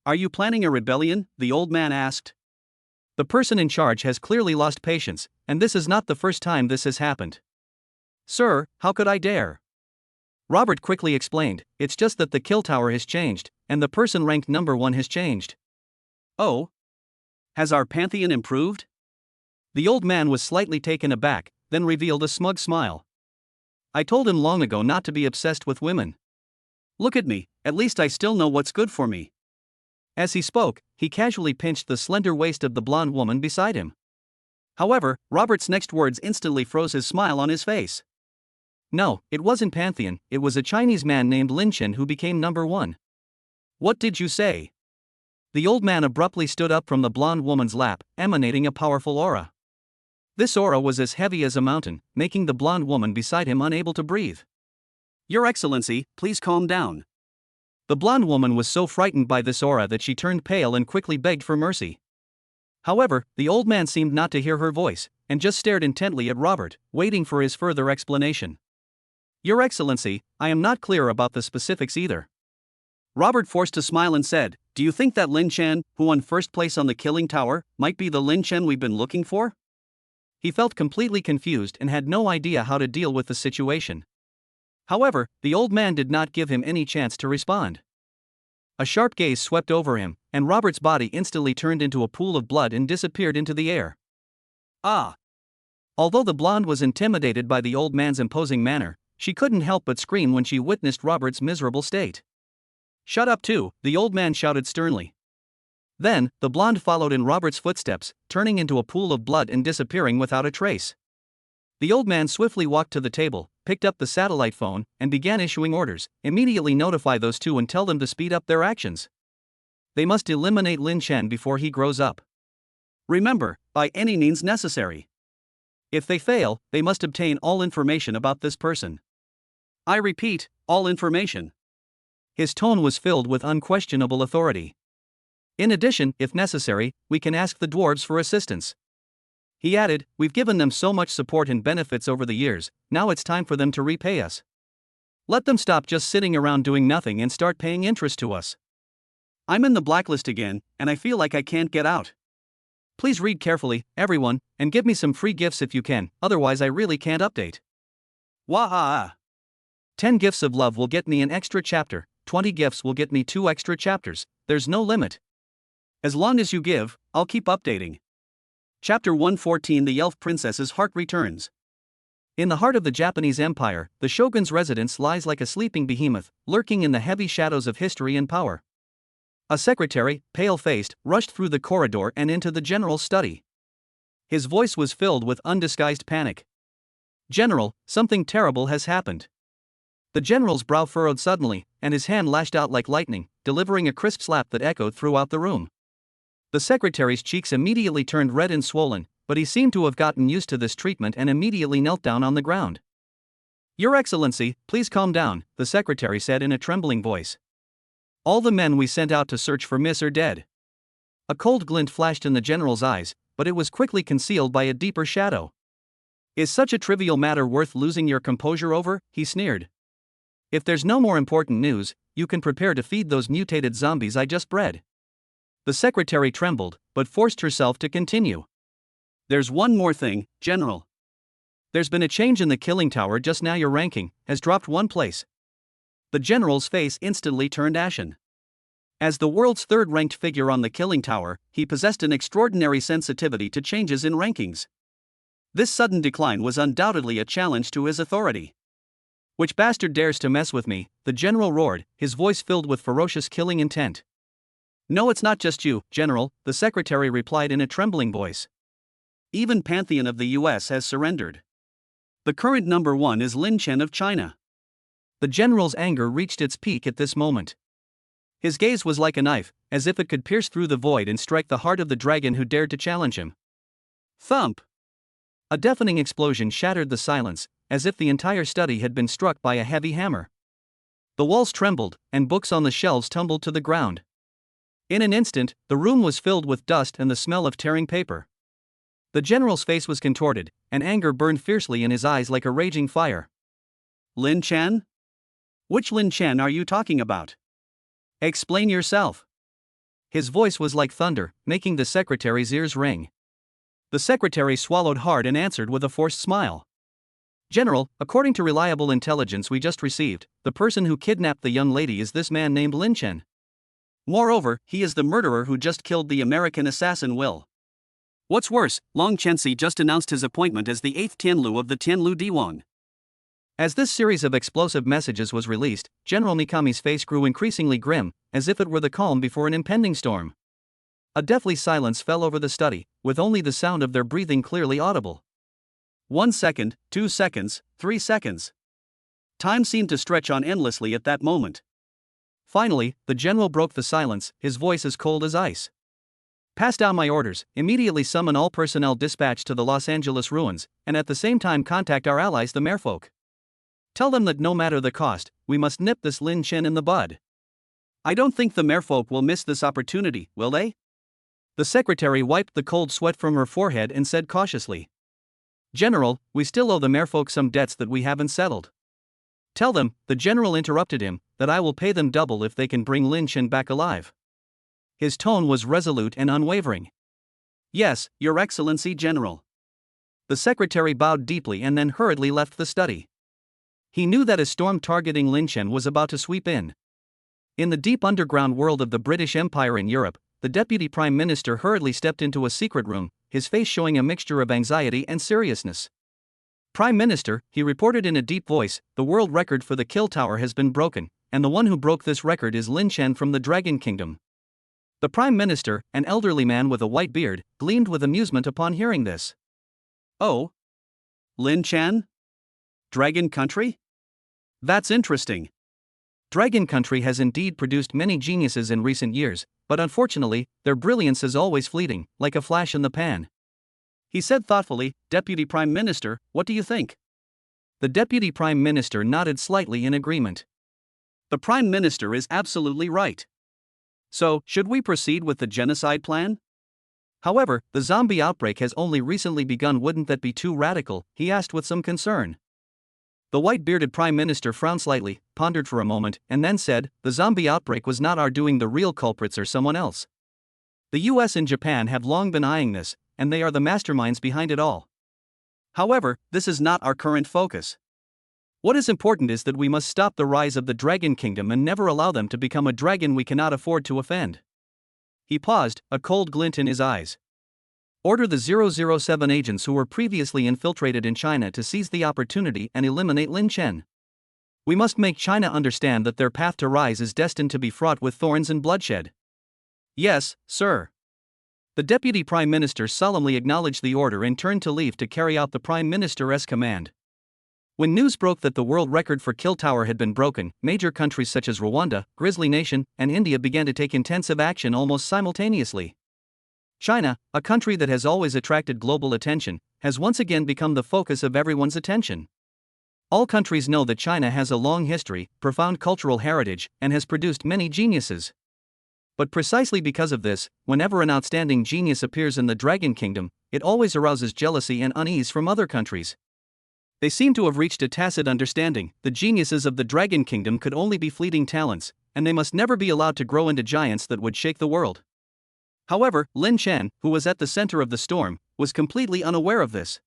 A: Are you planning a rebellion? The old man asked.
B: The person in charge has clearly lost patience, and this is not the first time this has happened.
A: Sir, how could I dare?
B: Robert quickly explained, it's just that the kill tower has changed, and the person ranked number 1 has changed.
A: Oh? Has our pantheon improved?
B: The old man was slightly taken aback, then revealed a smug smile. I told him long ago not to be obsessed with women.
A: Look at me, at least I still know what's good for me.
B: As he spoke, he casually pinched the slender waist of the blonde woman beside him.
A: However, Robert's next words instantly froze his smile on his face.
B: No, it wasn't Pantheon, it was a Chinese man named Lin Chen who became number 1.
A: What did you say?
B: The old man abruptly stood up from the blonde woman's lap, emanating a powerful aura. This aura was as heavy as a mountain, making the blonde woman beside him unable to breathe.
A: Your Excellency, please calm down.
B: The blonde woman was so frightened by this aura that she turned pale and quickly begged for mercy. However, the old man seemed not to hear her voice, and just stared intently at Robert, waiting for his further explanation. Your Excellency, I am not clear about the specifics either.
A: Robert forced a smile and said, "Do you think that Lin Chen, who won first place on the killing tower, might be the Lin Chen we've been looking for?"
B: He felt completely confused and had no idea how to deal with the situation. However, the old man did not give him any chance to respond. A sharp gaze swept over him, and Robert's body instantly turned into a pool of blood and disappeared into the air.
A: Ah!
B: Although the blonde was intimidated by the old man's imposing manner, she couldn't help but scream when she witnessed Robert's miserable state.
A: "Shut up too," the old man shouted sternly.
B: Then, the blonde followed in Robert's footsteps, turning into a pool of blood and disappearing without a trace. The old man swiftly walked to the table, picked up the satellite phone, and began issuing orders. Immediately notify those two and tell them to speed up their actions. They must eliminate Lin Chen before he grows up.
A: Remember, by any means necessary.
B: If they fail, they must obtain all information about this person.
A: I repeat, all information.
B: His tone was filled with unquestionable authority. In addition, if necessary, we can ask the dwarves for assistance. He added, "We've given them so much support and benefits over the years, now it's time for them to repay us. Let them stop just sitting around doing nothing and start paying interest to us."
A: I'm in the blacklist again, and I feel like I can't get out.
B: Please read carefully, everyone, and give me some free gifts if you can, otherwise I really can't update.
A: Wah-ha-ha.
B: 10 gifts of love will get me an extra chapter, 20 gifts will get me 2 extra chapters, there's no limit.
A: As long as you give, I'll keep updating. Chapter 114 The Elf Princess's Heart Returns.
B: In the heart of the Japanese Empire, the shogun's residence lies like a sleeping behemoth, lurking in the heavy shadows of history and power. A secretary, pale-faced, rushed through the corridor and into the general's study. His voice was filled with undisguised panic. "General, something terrible has happened." The general's brow furrowed suddenly, and his hand lashed out like lightning, delivering a crisp slap that echoed throughout the room. The secretary's cheeks immediately turned red and swollen, but he seemed to have gotten used to this treatment and immediately knelt down on the ground. "Your Excellency, please calm down," the secretary said in a trembling voice. "All the men we sent out to search for Miss are dead." A cold glint flashed in the general's eyes, but it was quickly concealed by a deeper shadow. "Is such a trivial matter worth losing your composure over?" he sneered. "If there's no more important news, you can prepare to feed those mutated zombies I just bred." The secretary trembled, but forced herself to continue.
A: "There's one more thing, General.
B: There's been a change in the killing tower just now. Your ranking has dropped 1 place. The general's face instantly turned ashen. As the world's third-ranked figure on the killing tower, he possessed an extraordinary sensitivity to changes in rankings. This sudden decline was undoubtedly a challenge to his authority. "Which bastard dares to mess with me?" the general roared, his voice filled with ferocious killing intent. "No, it's not just you, General," the secretary replied in a trembling voice.
A: "Even Pantheon of the US has surrendered. The current number 1 is Lin Chen of China."
B: The general's anger reached its peak at this moment. His gaze was like a knife, as if it could pierce through the void and strike the heart of the dragon who dared to challenge him.
A: Thump!
B: A deafening explosion shattered the silence, as if the entire study had been struck by a heavy hammer. The walls trembled, and books on the shelves tumbled to the ground. In an instant, the room was filled with dust and the smell of tearing paper. The general's face was contorted, and anger burned fiercely in his eyes like a raging fire.
A: "Lin Chen? Which Lin Chen are you talking about? Explain yourself."
B: His voice was like thunder, making the secretary's ears ring. The secretary swallowed hard and answered with a forced smile. "General, according to reliable intelligence we just received, the person who kidnapped the young lady is this man named Lin Chen.
A: Moreover, he is the murderer who just killed the American assassin Will. What's worse, Long Chenxi just announced his appointment as the 8th Tianlu of the Tianlu Diwan."
B: As this series of explosive messages was released, General Mikami's face grew increasingly grim, as if it were the calm before an impending storm. A deathly silence fell over the study, with only the sound of their breathing clearly audible.
A: 1 second, 2 seconds, 3 seconds. Time seemed to stretch on endlessly at that moment.
B: Finally, the general broke the silence, his voice as cold as ice. "Pass down my orders, immediately summon all personnel dispatched to the Los Angeles ruins, and at the same time contact our allies the merfolk. Tell them that no matter the cost, we must nip this Lin Chen in the bud."
A: "I don't think the merfolk will miss this opportunity, will they?"
B: The secretary wiped the cold sweat from her forehead and said cautiously. "General, we still owe the merfolk some debts that we haven't settled. Tell them, the general interrupted him, that I will pay them double if they can bring Lin Chen back alive. His tone was resolute and unwavering.
A: Yes, Your Excellency General.
B: The secretary bowed deeply and then hurriedly left the study. He knew that a storm targeting Lin Chen was about to sweep in. In the deep underground world of the British Empire in Europe, the deputy prime minister hurriedly stepped into a secret room, his face showing a mixture of anxiety and seriousness. Prime Minister, he reported in a deep voice, the world record for the kill tower has been broken, and the one who broke this record is Lin Chen from the Dragon Kingdom. The Prime Minister, an elderly man with a white beard, gleamed with amusement upon hearing this.
A: Oh? Lin Chen? Dragon Country? That's interesting.
B: Dragon Country has indeed produced many geniuses in recent years, but unfortunately, their brilliance is always fleeting, like a flash in the pan.
A: He said thoughtfully, Deputy Prime Minister, what do you think?
B: The Deputy Prime Minister nodded slightly in agreement.
A: The Prime Minister is absolutely right. So, should we proceed with the genocide plan?
B: However, the zombie outbreak has only recently begun. Wouldn't that be too radical? He asked with some concern. The white-bearded Prime Minister frowned slightly, pondered for a moment, and then said, the zombie outbreak was not our doing. The real culprits are someone else. The US and Japan have long been eyeing this, and they are the masterminds behind it all.
A: However, this is not our current focus. What is important is that we must stop the rise of the Dragon Kingdom and never allow them to become a dragon we cannot afford to offend.
B: He paused, a cold glint in his eyes. Order the 007 agents who were previously infiltrated in China to seize the opportunity and eliminate Lin Chen. We must make China understand that their path to rise is destined to be fraught with thorns and bloodshed.
A: Yes, sir.
B: The Deputy Prime Minister solemnly acknowledged the order and turned to leave to carry out the Prime Minister's command. When news broke that the world record for kill tower had been broken, major countries such as Rwanda, Grizzly Nation, and India began to take intensive action almost simultaneously. China, a country that has always attracted global attention, has once again become the focus of everyone's attention. All countries know that China has a long history, profound cultural heritage, and has produced many geniuses. But precisely because of this, whenever an outstanding genius appears in the Dragon Kingdom, it always arouses jealousy and unease from other countries. They seem to have reached a tacit understanding: the geniuses of the Dragon Kingdom could only be fleeting talents, and they must never be allowed to grow into giants that would shake the world. However, Lin Chen, who was at the center of the storm, was completely unaware of this.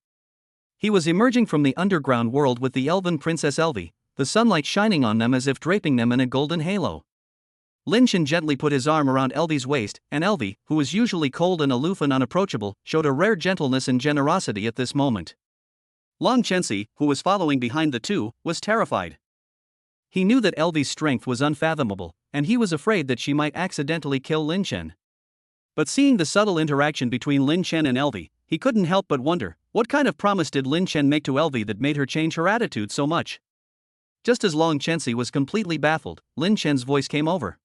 B: He was emerging from the underground world with the elven Princess Elvie, the sunlight shining on them as if draping them in a golden halo. Lin Chen gently put his arm around Elvie's waist, and Elvie, who was usually cold and aloof and unapproachable, showed a rare gentleness and generosity at this moment.
A: Long Chensi, who was following behind the two, was terrified.
B: He knew that Elvie's strength was unfathomable, and he was afraid that she might accidentally kill Lin Chen.
A: But seeing the subtle interaction between Lin Chen and Elvie, he couldn't help but wonder, what kind of promise did Lin Chen make to Elvie that made her change her attitude so much?
B: Just as Long Chensi was completely baffled, Lin Chen's voice came over.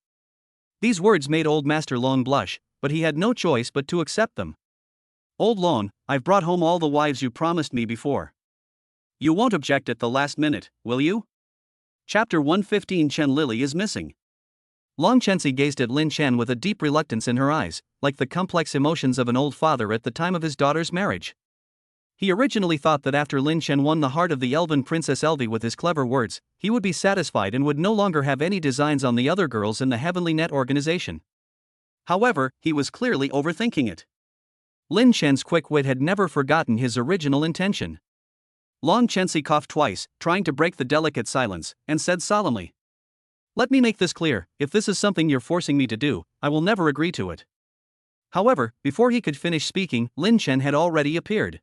B: These words made Old Master Long blush, but he had no choice but to accept them.
A: Old Long, I've brought home all the wives you promised me before. You won't object at the last minute, will you? Chapter 115 Chen Lily is missing.
B: Long Chensi gazed at Lin Chen with a deep reluctance in her eyes, like the complex emotions of an old father at the time of his daughter's marriage. He originally thought that after Lin Chen won the heart of the elven Princess Elvie with his clever words, he would be satisfied and would no longer have any designs on the other girls in the Heavenly Net organization.
A: However, he was clearly overthinking it.
B: Lin Chen's quick wit had never forgotten his original intention.
A: Long Chensi coughed twice, trying to break the delicate silence, and said solemnly, "Let me make this clear, if this is something you're forcing me to do, I will never agree to it." However, before he could finish speaking, Lin Chen had already appeared.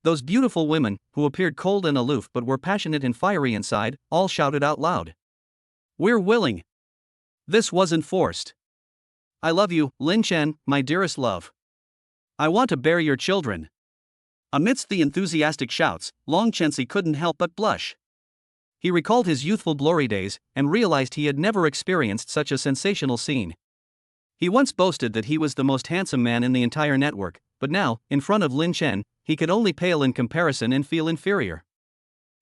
A: Those beautiful women, who appeared cold and aloof but were passionate and fiery inside, all shouted out loud, "We're willing. This wasn't forced. I love you, Lin Chen, my dearest love. I want to bear your children." Amidst the enthusiastic shouts, Long Chensi couldn't help but blush.
B: He recalled his youthful glory days, and realized he had never experienced such a sensational scene. He once boasted that he was the most handsome man in the entire network, but now, in front of Lin Chen, he could only pale in comparison and feel inferior.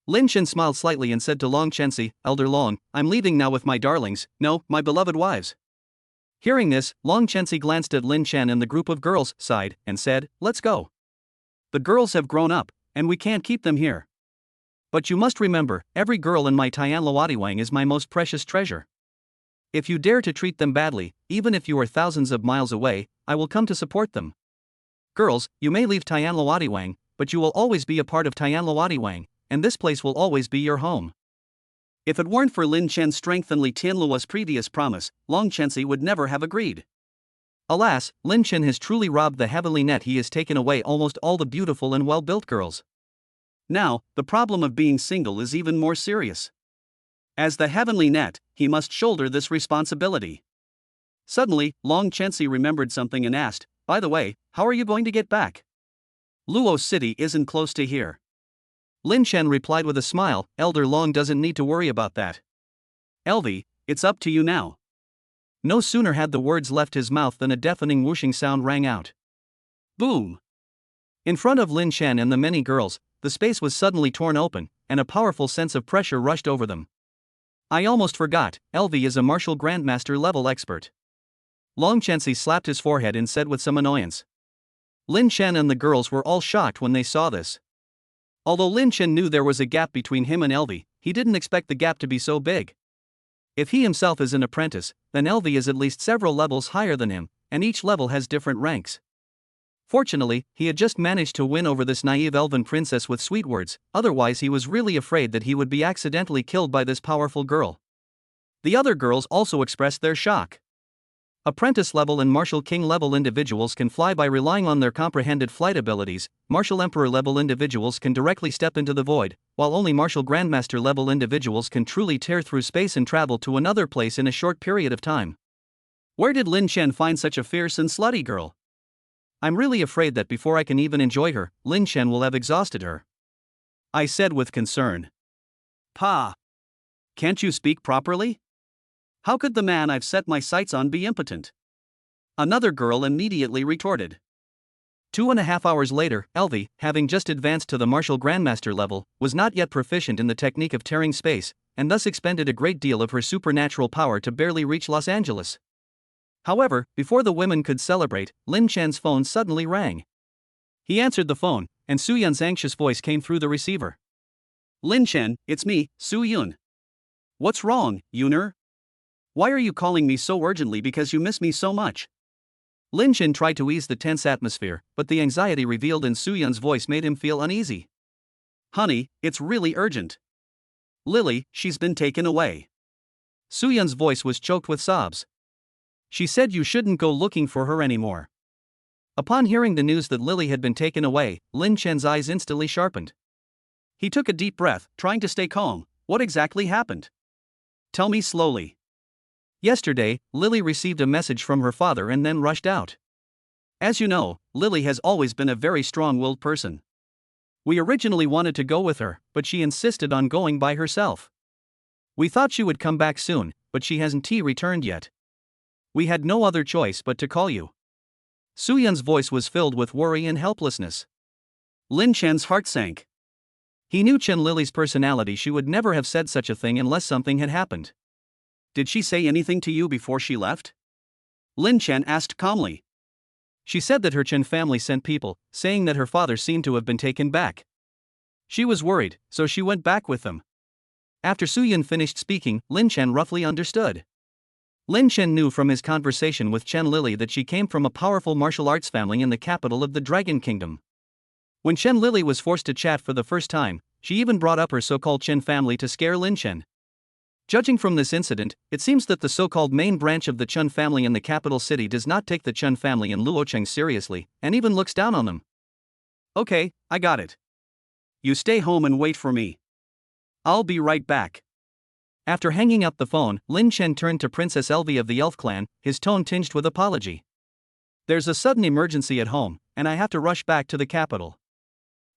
B: Lin Chen smiled slightly and said to Long Chensi, "Elder Long, I'm leaving now with my darlings, no, my beloved wives." Hearing this, Long Chensi glanced at Lin Chen and the group of girls, sighed, and said, "Let's go. The girls have grown up, and we can't keep them here." But you must remember, every girl in my Tianluotiwang is my most precious treasure. If you dare to treat them badly, even if you are thousands of miles away, I will come to support them. Girls, you may leave Tianluotiwang, but you will always be a part of Tianluotiwang, and this place will always be your home.
A: If it weren't for Lin Chen's strength and Li Tianluo's previous promise, Long Chensi would never have agreed.
B: Alas, Lin Chen has truly robbed the heavenly net. He has taken away almost all the beautiful and well-built girls.
A: Now, the problem of being single is even more serious. As the heavenly net, he must shoulder this responsibility. Suddenly, Long Chensi remembered something and asked, "By the way, how are you going to get back? Luo City isn't close to here."
B: Lin Chen replied with a smile, "Elder Long doesn't need to worry about that.
A: LV, it's up to you now."
B: No sooner had the words left his mouth than a deafening whooshing sound rang out.
A: Boom!
B: In front of Lin Chen and the many girls, the space was suddenly torn open, and a powerful sense of pressure rushed over them. "I almost forgot, LV is a martial grandmaster level expert." Long Chensi slapped his forehead and said with some annoyance. Lin Chen and the girls were all shocked when they saw this. Although Lin Chen knew there was a gap between him and LV, he didn't expect the gap to be so big. If he himself is an apprentice, then LV is at least several levels higher than him, and each level has different ranks. Fortunately, he had just managed to win over this naive elven princess with sweet words, otherwise he was really afraid that he would be accidentally killed by this powerful girl. The other girls also expressed their shock. Apprentice level and Martial King level individuals can fly by relying on their comprehended flight abilities. Martial Emperor level individuals can directly step into the void, while only Martial Grandmaster level individuals can truly tear through space and travel to another place in a short period of time.
A: Where did Lin Chen find such a fierce and slutty girl?
B: I'm really afraid that before I can even enjoy her, Lin Chen will have exhausted her,"
A: I said with concern. "Pa! Can't you speak properly? How could the man I've set my sights on be impotent?" Another girl immediately retorted.
B: 2.5 hours later, LV, having just advanced to the Martial Grandmaster level, was not yet proficient in the technique of tearing space, and thus expended a great deal of her supernatural power to barely reach Los Angeles. However, before the women could celebrate, Lin Chen's phone suddenly rang. He answered the phone, and Su Yun's anxious voice came through the receiver.
A: "Lin Chen, it's me, Su Yun. What's wrong, Yuner? Why are you calling me so urgently because you miss me so much?"
B: Lin Chen tried to ease the tense atmosphere, but the anxiety revealed in Su Yun's voice made him feel uneasy.
A: "Honey, it's really urgent. Lily, she's been taken away."
B: Su Yun's voice was choked with sobs. "She said you shouldn't go looking for her anymore." Upon hearing the news that Lily had been taken away, Lin Chen's eyes instantly sharpened.
A: He took a deep breath, trying to stay calm. What exactly happened? Tell me slowly.
B: Yesterday, Lily received a message from her father and then rushed out.
A: As you know, Lily has always been a very strong-willed person. We originally wanted to go with her, but she insisted on going by herself. We thought she would come back soon, but she hasn't returned yet. We had no other choice but to call you."
B: Su Yun's voice was filled with worry and helplessness.
A: Lin Chen's heart sank.
B: He knew Chen Lily's personality. She would never have said such a thing unless something had happened.
A: "Did she say anything to you before she left?" Lin Chen asked calmly.
B: She said that her Chen family sent people, saying that her father seemed to have been taken back. She was worried, so she went back with them. After Su Yun finished speaking, Lin Chen roughly understood. Lin Chen knew from his conversation with Chen Lily that she came from a powerful martial arts family in the capital of the Dragon Kingdom. When Chen Lily was forced to chat for the first time, she even brought up her so-called Chen family to scare Lin Chen. Judging from this incident, it seems that the so-called main branch of the Chen family in the capital city does not take the Chen family in Luocheng seriously, and even looks down on them.
A: "Okay, I got it. You stay home and wait for me. I'll be right back."
B: After hanging up the phone, Lin Chen turned to Princess Elvie of the Elf Clan, his tone tinged with apology. "There's a sudden emergency at home, and I have to rush back to the capital.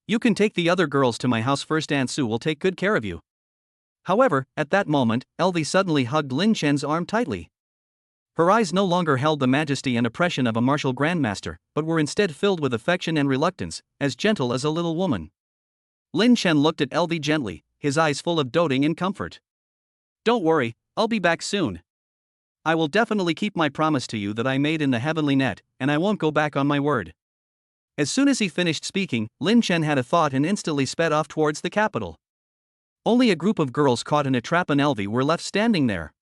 B: You can take the other girls to my house first. Aunt Su will take good care of you." However, at that moment, Elvie suddenly hugged Lin Chen's arm tightly. Her eyes no longer held the majesty and oppression of a martial grandmaster, but were instead filled with affection and reluctance, as gentle as a little woman. Lin Chen looked at Elvie gently, his eyes full of doting and comfort.
A: "Don't worry, I'll be back soon. I will definitely keep my promise to you that I made in the heavenly net, and I won't go back on my word."
B: As soon as he finished speaking, Lin Chen had a thought and instantly sped off towards the capital. Only a group of girls caught in a trap and Elvie were left standing there.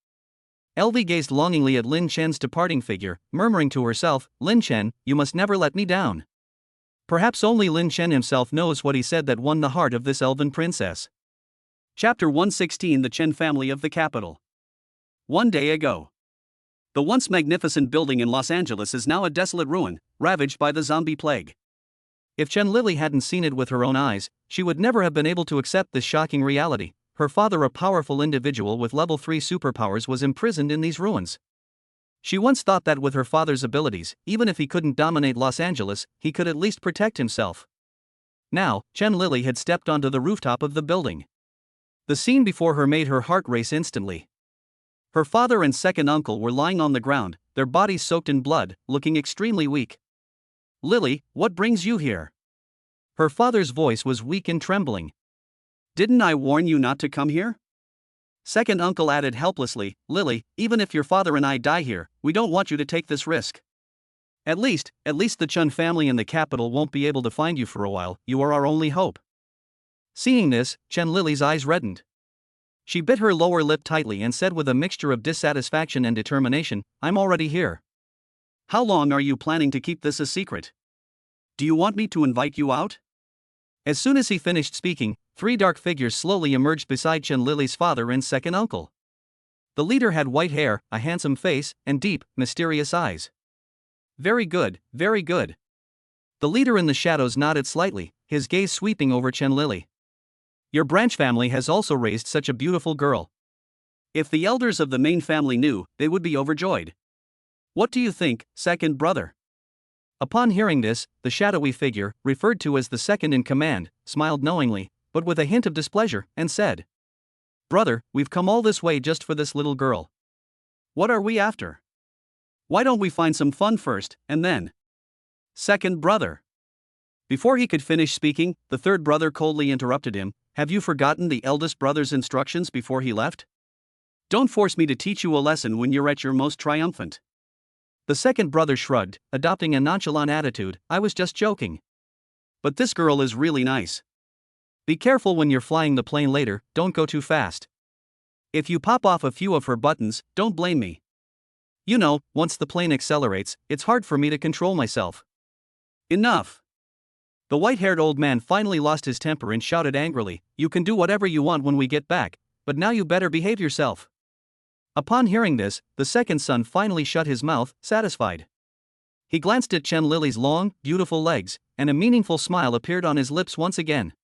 B: Elvie gazed longingly at Lin Chen's departing figure, murmuring to herself, "Lin Chen, you must never let me down." Perhaps only Lin Chen himself knows what he said that won the heart of this elven princess.
A: Chapter 116 The Chen Family of the Capital. One day ago. The once magnificent building in Los Angeles is now a desolate ruin, ravaged by the zombie plague.
B: If Chen Lili hadn't seen it with her own eyes, she would never have been able to accept this shocking reality. Her father, a powerful individual with level 3 superpowers, was imprisoned in these ruins. She once thought that with her father's abilities, even if he couldn't dominate Los Angeles, he could at least protect himself. Now, Chen Lili had stepped onto the rooftop of the building. The scene before her made her heart race instantly. Her father and second uncle were lying on the ground, their bodies soaked in blood, looking extremely weak. "Lily, what brings you here?" Her father's voice was weak and trembling.
A: "Didn't I warn you not to come here?" Second uncle added helplessly, "Lily, even if your father and I die here, we don't want you to take this risk. At least the Chun family in the capital won't be able to find you for a while. You are our only hope."
B: Seeing this, Chen Lili's eyes reddened. She bit her lower lip tightly and said with a mixture of dissatisfaction and determination, "I'm already here."
A: "How long are you planning to keep this a secret? Do you want me to invite you out?"
B: As soon as he finished speaking, 3 dark figures slowly emerged beside Chen Lili's father and second uncle. The leader had white hair, a handsome face, and deep, mysterious eyes. "Very good, very good." The leader in the shadows nodded slightly, his gaze sweeping over Chen Lili. "Your branch family has also raised such a beautiful girl.
A: If the elders of the main family knew, they would be overjoyed. What do you think, second brother?"
B: Upon hearing this, the shadowy figure, referred to as the second in command, smiled knowingly, but with a hint of displeasure, and said, "Brother, we've come all this way just for this little girl.
A: What are we after? Why don't we find some fun first, and then?" "Second brother." Before he could finish speaking, the third brother coldly interrupted him, "Have you forgotten the eldest brother's instructions before he left? Don't force me to teach you a lesson when you're at your most triumphant." The second brother shrugged, adopting a nonchalant attitude, "I was just joking. But this girl is really nice. Be careful when you're flying the plane later, don't go too fast. If you pop off a few of her buttons, don't blame me. You know, once the plane accelerates, it's hard for me to control myself." "Enough." The white-haired old man finally lost his temper and shouted angrily, "You can do whatever you want when we get back, but now you better behave yourself." Upon hearing this, the second son finally shut his mouth, satisfied. He glanced at Chen Lili's long, beautiful legs, and a meaningful smile appeared on his lips once again.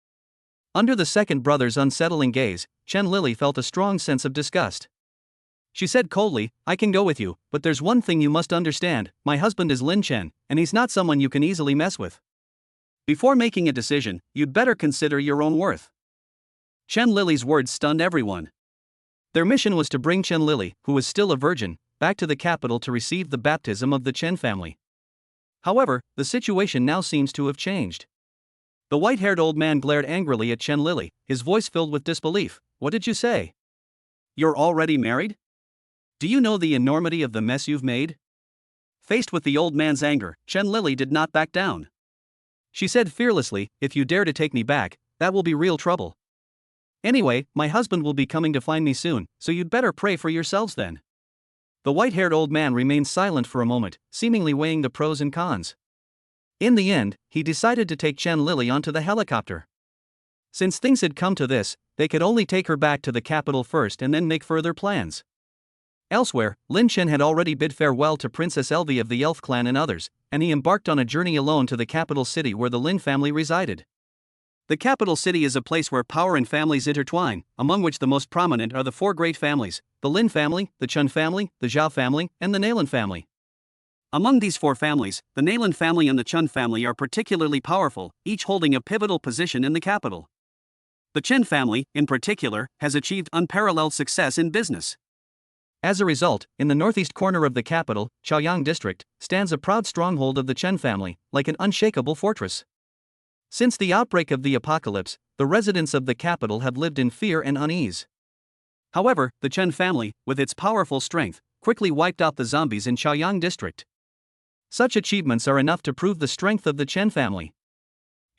A: Under the second brother's unsettling gaze, Chen Lili felt a strong sense of disgust. She said coldly, "I can go with you, but there's one thing you must understand, my husband is Lin Chen, and he's not someone you can easily mess with. Before making a decision, you'd better consider your own worth." Chen Lili's words stunned everyone. Their mission was to bring Chen Lili, who was still a virgin, back to the capital to receive the baptism of the Chen family. However, the situation now seems to have changed. The white-haired old man glared angrily at Chen Lili, his voice filled with disbelief. "What did you say? You're already married? Do you know the enormity of the mess you've made?" Faced with the old man's anger, Chen Lili did not back down. She said fearlessly, "If you dare to take me back, that will be real trouble. Anyway, my husband will be coming to find me soon, so you'd better pray for yourselves then." The white-haired old man remained silent for a moment, seemingly weighing the pros and cons. In the end, he decided to take Chen Lili onto the helicopter. Since things had come to this, they could only take her back to the capital first and then make further plans. Elsewhere, Lin Chen had already bid farewell to Princess Elvie of the Elf clan and others, and he embarked on a journey alone to the capital city where the Lin family resided. The capital city is a place where power and families intertwine, among which the most prominent are the 4 great families: the Lin family, the Chun family, the Zhao family, and the Nailan family. Among these 4 families, the Nailan family and the Chun family are particularly powerful, each holding a pivotal position in the capital. The Chen family, in particular, has achieved unparalleled success in business. As a result, in the northeast corner of the capital, Chaoyang district, stands a proud stronghold of the Chen family, like an unshakable fortress. Since the outbreak of the apocalypse, the residents of the capital have lived in fear and unease. However, the Chen family, with its powerful strength, quickly wiped out the zombies in Chaoyang district. Such achievements are enough to prove the strength of the Chen family.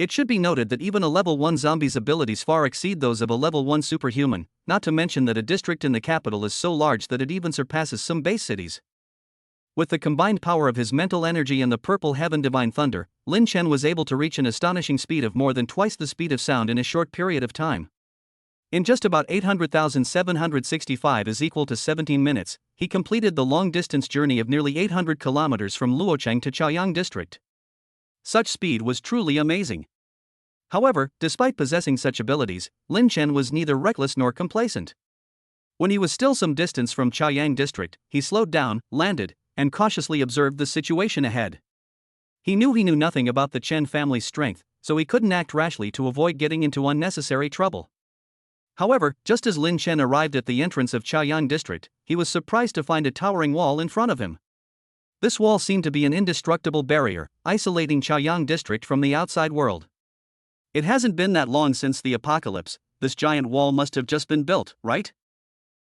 B: It should be noted that even a level 1 zombie's abilities far exceed those of a level 1 superhuman, not to mention that a district in the capital is so large that it even surpasses some base cities. With the combined power of his mental energy and the purple heaven divine thunder, Lin Chen was able to reach an astonishing speed of more than twice the speed of sound in a short period of time. In just about 800,765 is equal to 17 minutes, he completed the long-distance journey of nearly 800 kilometers from Luocheng to Chaoyang district. Such speed was truly amazing. However, despite possessing such abilities, Lin Chen was neither reckless nor complacent. When he was still some distance from Chaoyang district, he slowed down, landed, and cautiously observed the situation ahead. He knew nothing about the Chen family's strength, so he couldn't act rashly to avoid getting into unnecessary trouble. However, just as Lin Chen arrived at the entrance of Chaoyang district, he was surprised to find a towering wall in front of him. This wall seemed to be an indestructible barrier, isolating Chaoyang district from the outside world.
A: It hasn't been that long since the apocalypse, this giant wall must have just been built, right?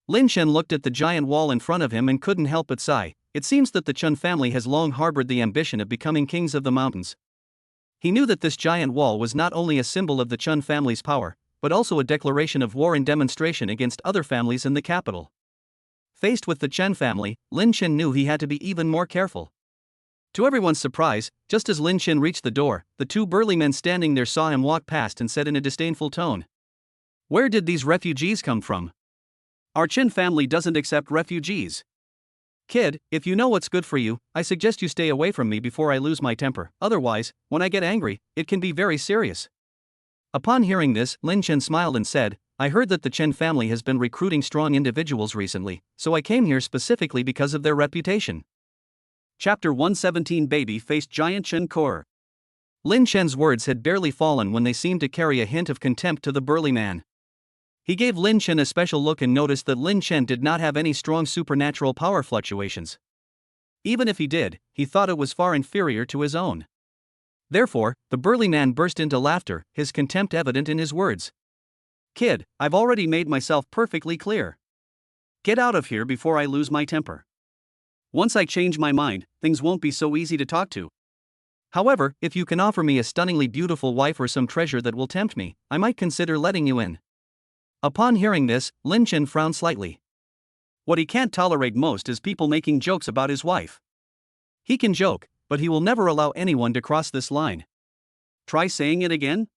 B: Lin Chen looked at the giant wall in front of him and couldn't help but sigh. It seems that the Chen family has long harbored the ambition of becoming kings of the mountains. He knew that this giant wall was not only a symbol of the Chen family's power, but also a declaration of war and demonstration against other families in the capital. Faced with the Chen family, Lin Chen knew he had to be even more careful. To everyone's surprise, just as Lin Chen reached the door, the two burly men standing there saw him walk past and said in a disdainful tone, "Where did these refugees come from?
A: Our Chen family doesn't accept refugees.
B: Kid, if you know what's good for you, I suggest you stay away from me before I lose my temper, otherwise, when I get angry, it can be very serious." Upon hearing this, Lin Chen smiled and said, "I heard that the Chen family has been recruiting strong individuals recently, so I came here specifically because of their reputation."
A: Chapter 117 Baby faced giant Chen Core.
B: Lin Chen's words had barely fallen when they seemed to carry a hint of contempt to the burly man. He gave Lin Chen a special look and noticed that Lin Chen did not have any strong supernatural power fluctuations. Even if he did, he thought it was far inferior to his own. Therefore, the burly man burst into laughter, his contempt evident in his words.
A: "Kid, I've already made myself perfectly clear. Get out of here before I lose my temper. Once I change my mind, things won't be so easy to talk to.
B: However, if you can offer me a stunningly beautiful wife or some treasure that will tempt me, I might consider letting you in." Upon hearing this, Lin Chen frowned slightly.
A: What he can't tolerate most is people making jokes about his wife.
B: He can joke, but he will never allow anyone to cross this line.
A: Try saying it again?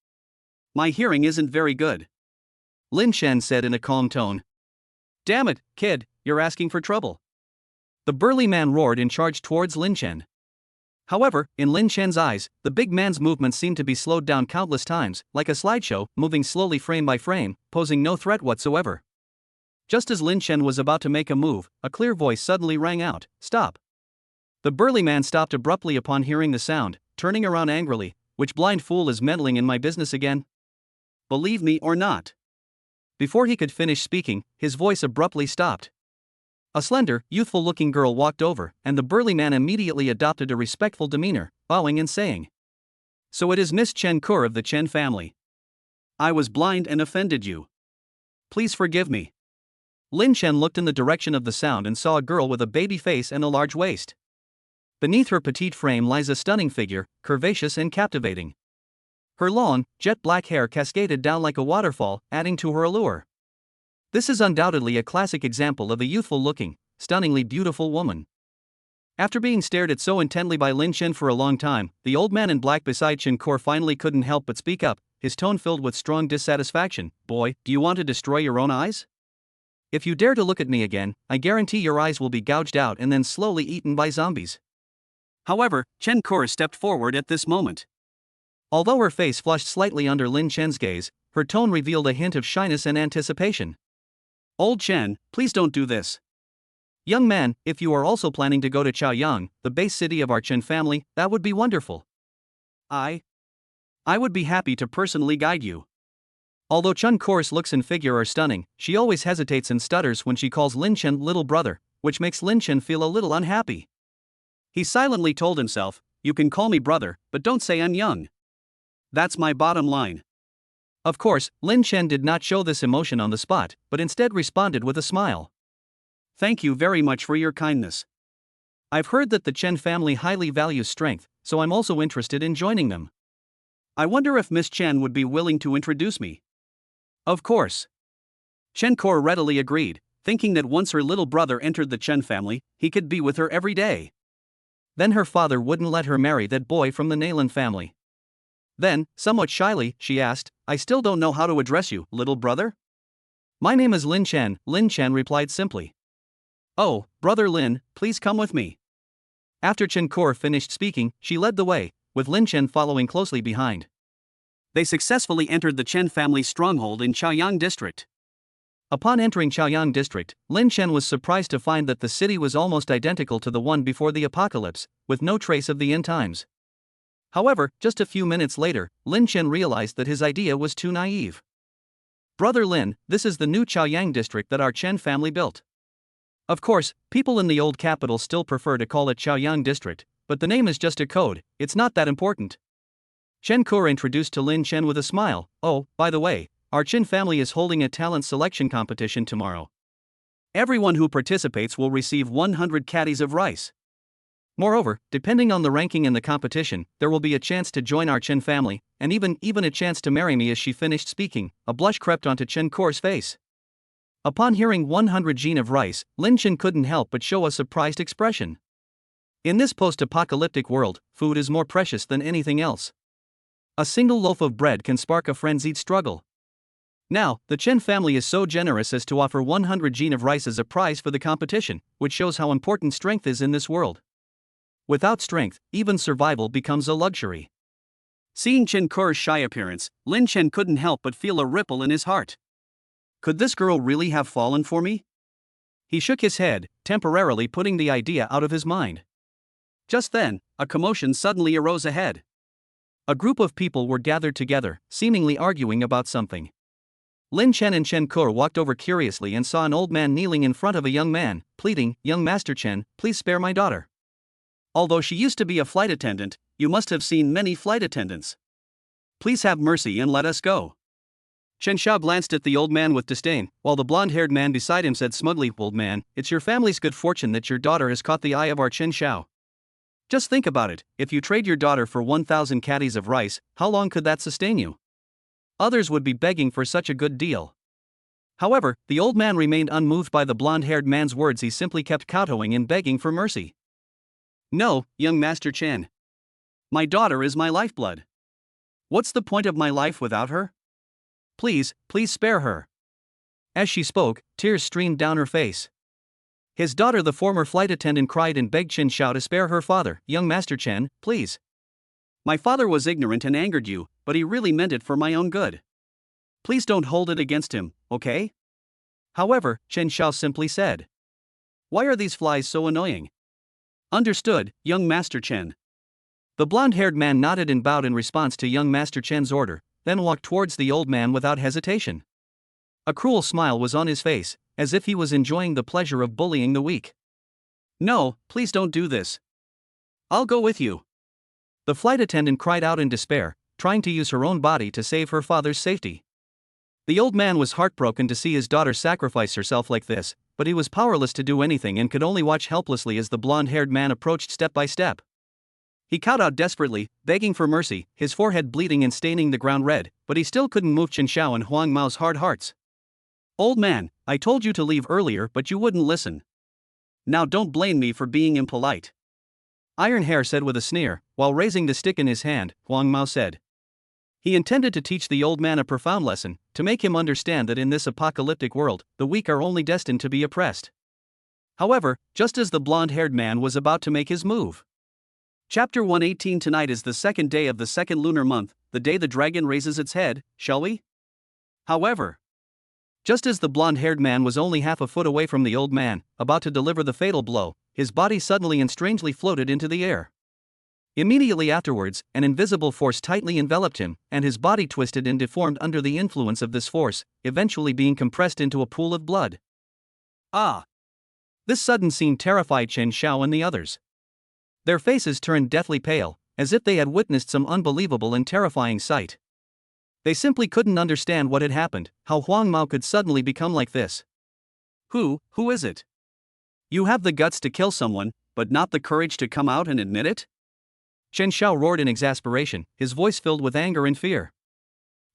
A: My hearing isn't very good.
B: Lin Chen said in a calm tone.
A: Damn it, kid, you're asking for trouble.
B: The burly man roared and charged towards Lin Chen. However, in Lin Chen's eyes, the big man's movements seemed to be slowed down countless times, like a slideshow, moving slowly frame by frame, posing no threat whatsoever. Just as Lin Chen was about to make a move, a clear voice suddenly rang out, "Stop." The burly man stopped abruptly upon hearing the sound, turning around angrily. "Which blind fool is meddling in my business again?"
A: "Believe me or not."
B: Before he could finish speaking, his voice abruptly stopped. A slender, youthful-looking girl walked over, and the burly man immediately adopted a respectful demeanor, bowing and saying, "So it is Miss Chen Kur of the Chen family.
A: I was blind and offended you. Please forgive me."
B: Lin Chen looked in the direction of the sound and saw a girl with a baby face and a large waist. Beneath her petite frame lies a stunning figure, curvaceous and captivating. Her long, jet-black hair cascaded down like a waterfall, adding to her allure. This is undoubtedly a classic example of a youthful-looking, stunningly beautiful woman. After being stared at so intently by Lin Chen for a long time, the old man in black beside Chen Core finally couldn't help but speak up, his tone filled with strong dissatisfaction. "Boy, do you want to destroy your own eyes? If you dare to look at me again, I guarantee your eyes will be gouged out and then slowly eaten by zombies."
A: However, Chen Core stepped forward at this moment.
B: Although her face flushed slightly under Lin Chen's gaze, her tone revealed a hint of shyness and anticipation.
A: "Old Chen, please don't do this.
B: Young man, if you are also planning to go to Chaoyang, the base city of our Chen family, that would be wonderful.
A: I would be happy to personally guide you."
B: Although Chen Core's looks and figure are stunning, she always hesitates and stutters when she calls Lin Chen little brother, which makes Lin Chen feel a little unhappy.
A: He silently told himself, "You can call me brother, but don't say I'm young. That's my bottom line."
B: Of course, Lin Chen did not show this emotion on the spot, but instead responded with a smile.
A: "Thank you very much for your kindness.
B: I've heard that the Chen family highly values strength, so I'm also interested in joining them."
A: I wonder if Miss Chen would be willing to introduce me. Of course. Chen Kor readily agreed, thinking that once her little brother entered the Chen family, he could be with her every day.
B: Then her father wouldn't let her marry that boy from the Nayland family.
A: Then, somewhat shyly, she asked, I still don't know how to address you, little brother?
B: My name is Lin Chen, Lin Chen replied simply.
A: Oh, brother Lin, please come with me.
B: After Chen Kor finished speaking, she led the way, with Lin Chen following closely behind.
A: They successfully entered the Chen family's stronghold in Chaoyang district.
B: Upon entering Chaoyang district, Lin Chen was surprised to find that the city was almost identical to the one before the apocalypse, with no trace of the end times. However, just a few minutes later, Lin Chen realized that his idea was too naive. Brother Lin, this is the new Chaoyang district that our Chen family built. Of course, people in the old capital still prefer to call it Chaoyang district, but the name is just a code, it's not that important. Chen Kor introduced to Lin Chen with a smile. Oh, by the way, our Chen family is holding a talent selection competition tomorrow.
A: Everyone who participates will receive 100 caddies of rice.
B: Moreover, depending on the ranking in the competition, there will be a chance to join our Chen family, and even a chance to marry me. As she finished speaking, a blush crept onto Chen Kor's face. Upon hearing 100 gene of rice, Lin Chen couldn't help but show a surprised expression. In this post-apocalyptic world, food is more precious than anything else. A single loaf of bread can spark a frenzied struggle. Now, the Chen family is so generous as to offer 100 gene of rice as a prize for the competition, which shows how important strength is in this world. Without strength, even survival becomes a luxury.
A: Seeing Chen Kor's shy appearance, Lin Chen couldn't help but feel a ripple in his heart. Could this girl really have fallen for me?
B: He shook his head, temporarily putting the idea out of his mind.
A: Just then, a commotion suddenly arose ahead.
B: A group of people were gathered together, seemingly arguing about something. Lin Chen and Chen Kor walked over curiously and saw an old man kneeling in front of a young man, pleading, Young Master Chen, please spare my daughter.
A: Although she used to be a flight attendant, you must have seen many flight attendants. Please have mercy and let us go.
B: Chen Xiao glanced at the old man with disdain, while the blonde-haired man beside him said smugly, Old man, it's your family's good fortune that your daughter has caught the eye of our Chen Xiao. Just think about it, if you trade your daughter for 1,000 caddies of rice, how long could that sustain you? Others would be begging for such a good deal. However, the old man remained unmoved by the blonde-haired man's words. He simply kept kowtowing and begging for mercy.
A: No, young Master Chen. My daughter is my lifeblood. What's the point of my life without her?
B: Please spare her. As she spoke, tears streamed down her face. His daughter, the former flight attendant, cried and begged Chen Xiao to spare her father. Young Master Chen, please.
A: My father was ignorant and angered you, but he really meant it for my own good. Please don't hold it against him, okay?
B: However, Chen Xiao simply said.
A: Why are these flies so annoying? Understood, young Master Chen.
B: The blonde-haired man nodded and bowed in response to young Master Chen's order, then walked towards the old man without hesitation. A cruel smile was on his face, as if he was enjoying the pleasure of bullying the weak.
A: No, please don't do this. I'll go with you.
B: The flight attendant cried out in despair, trying to use her own body to save her father's safety. The old man was heartbroken to see his daughter sacrifice herself like this, but he was powerless to do anything and could only watch helplessly as the blonde-haired man approached step by step. He called out desperately, begging for mercy, his forehead bleeding and staining the ground red, but he still couldn't move Chen Xiao and Huang Mao's hard hearts.
A: Old man, I told you to leave earlier but you wouldn't listen. Now don't blame me for being impolite.
B: Iron Hair said with a sneer, while raising the stick in his hand. Huang Mao said. He intended to teach the old man a profound lesson, to make him understand that in this apocalyptic world, the weak are only destined to be oppressed. However, just as the blonde-haired man was about to make his move.
A: Chapter 118. Tonight is the second day of the second lunar month, the day the dragon raises its head, shall we? However, just as the blonde-haired man was only half a foot away from the old man, about to deliver the fatal blow, his body suddenly and strangely floated into the air. Immediately afterwards, an invisible force tightly enveloped him, and his body twisted and deformed under the influence of this force, eventually being compressed into a pool of blood. Ah!
B: This sudden scene terrified Chen Xiao and the others. Their faces turned deathly pale, as if they had witnessed some unbelievable and terrifying sight. They simply couldn't understand what had happened, how Huang Mao could suddenly become like this.
A: Who is it? You have the guts to kill someone, but not the courage to come out and admit it?
B: Chen Xiao roared in exasperation, his voice filled with anger and fear.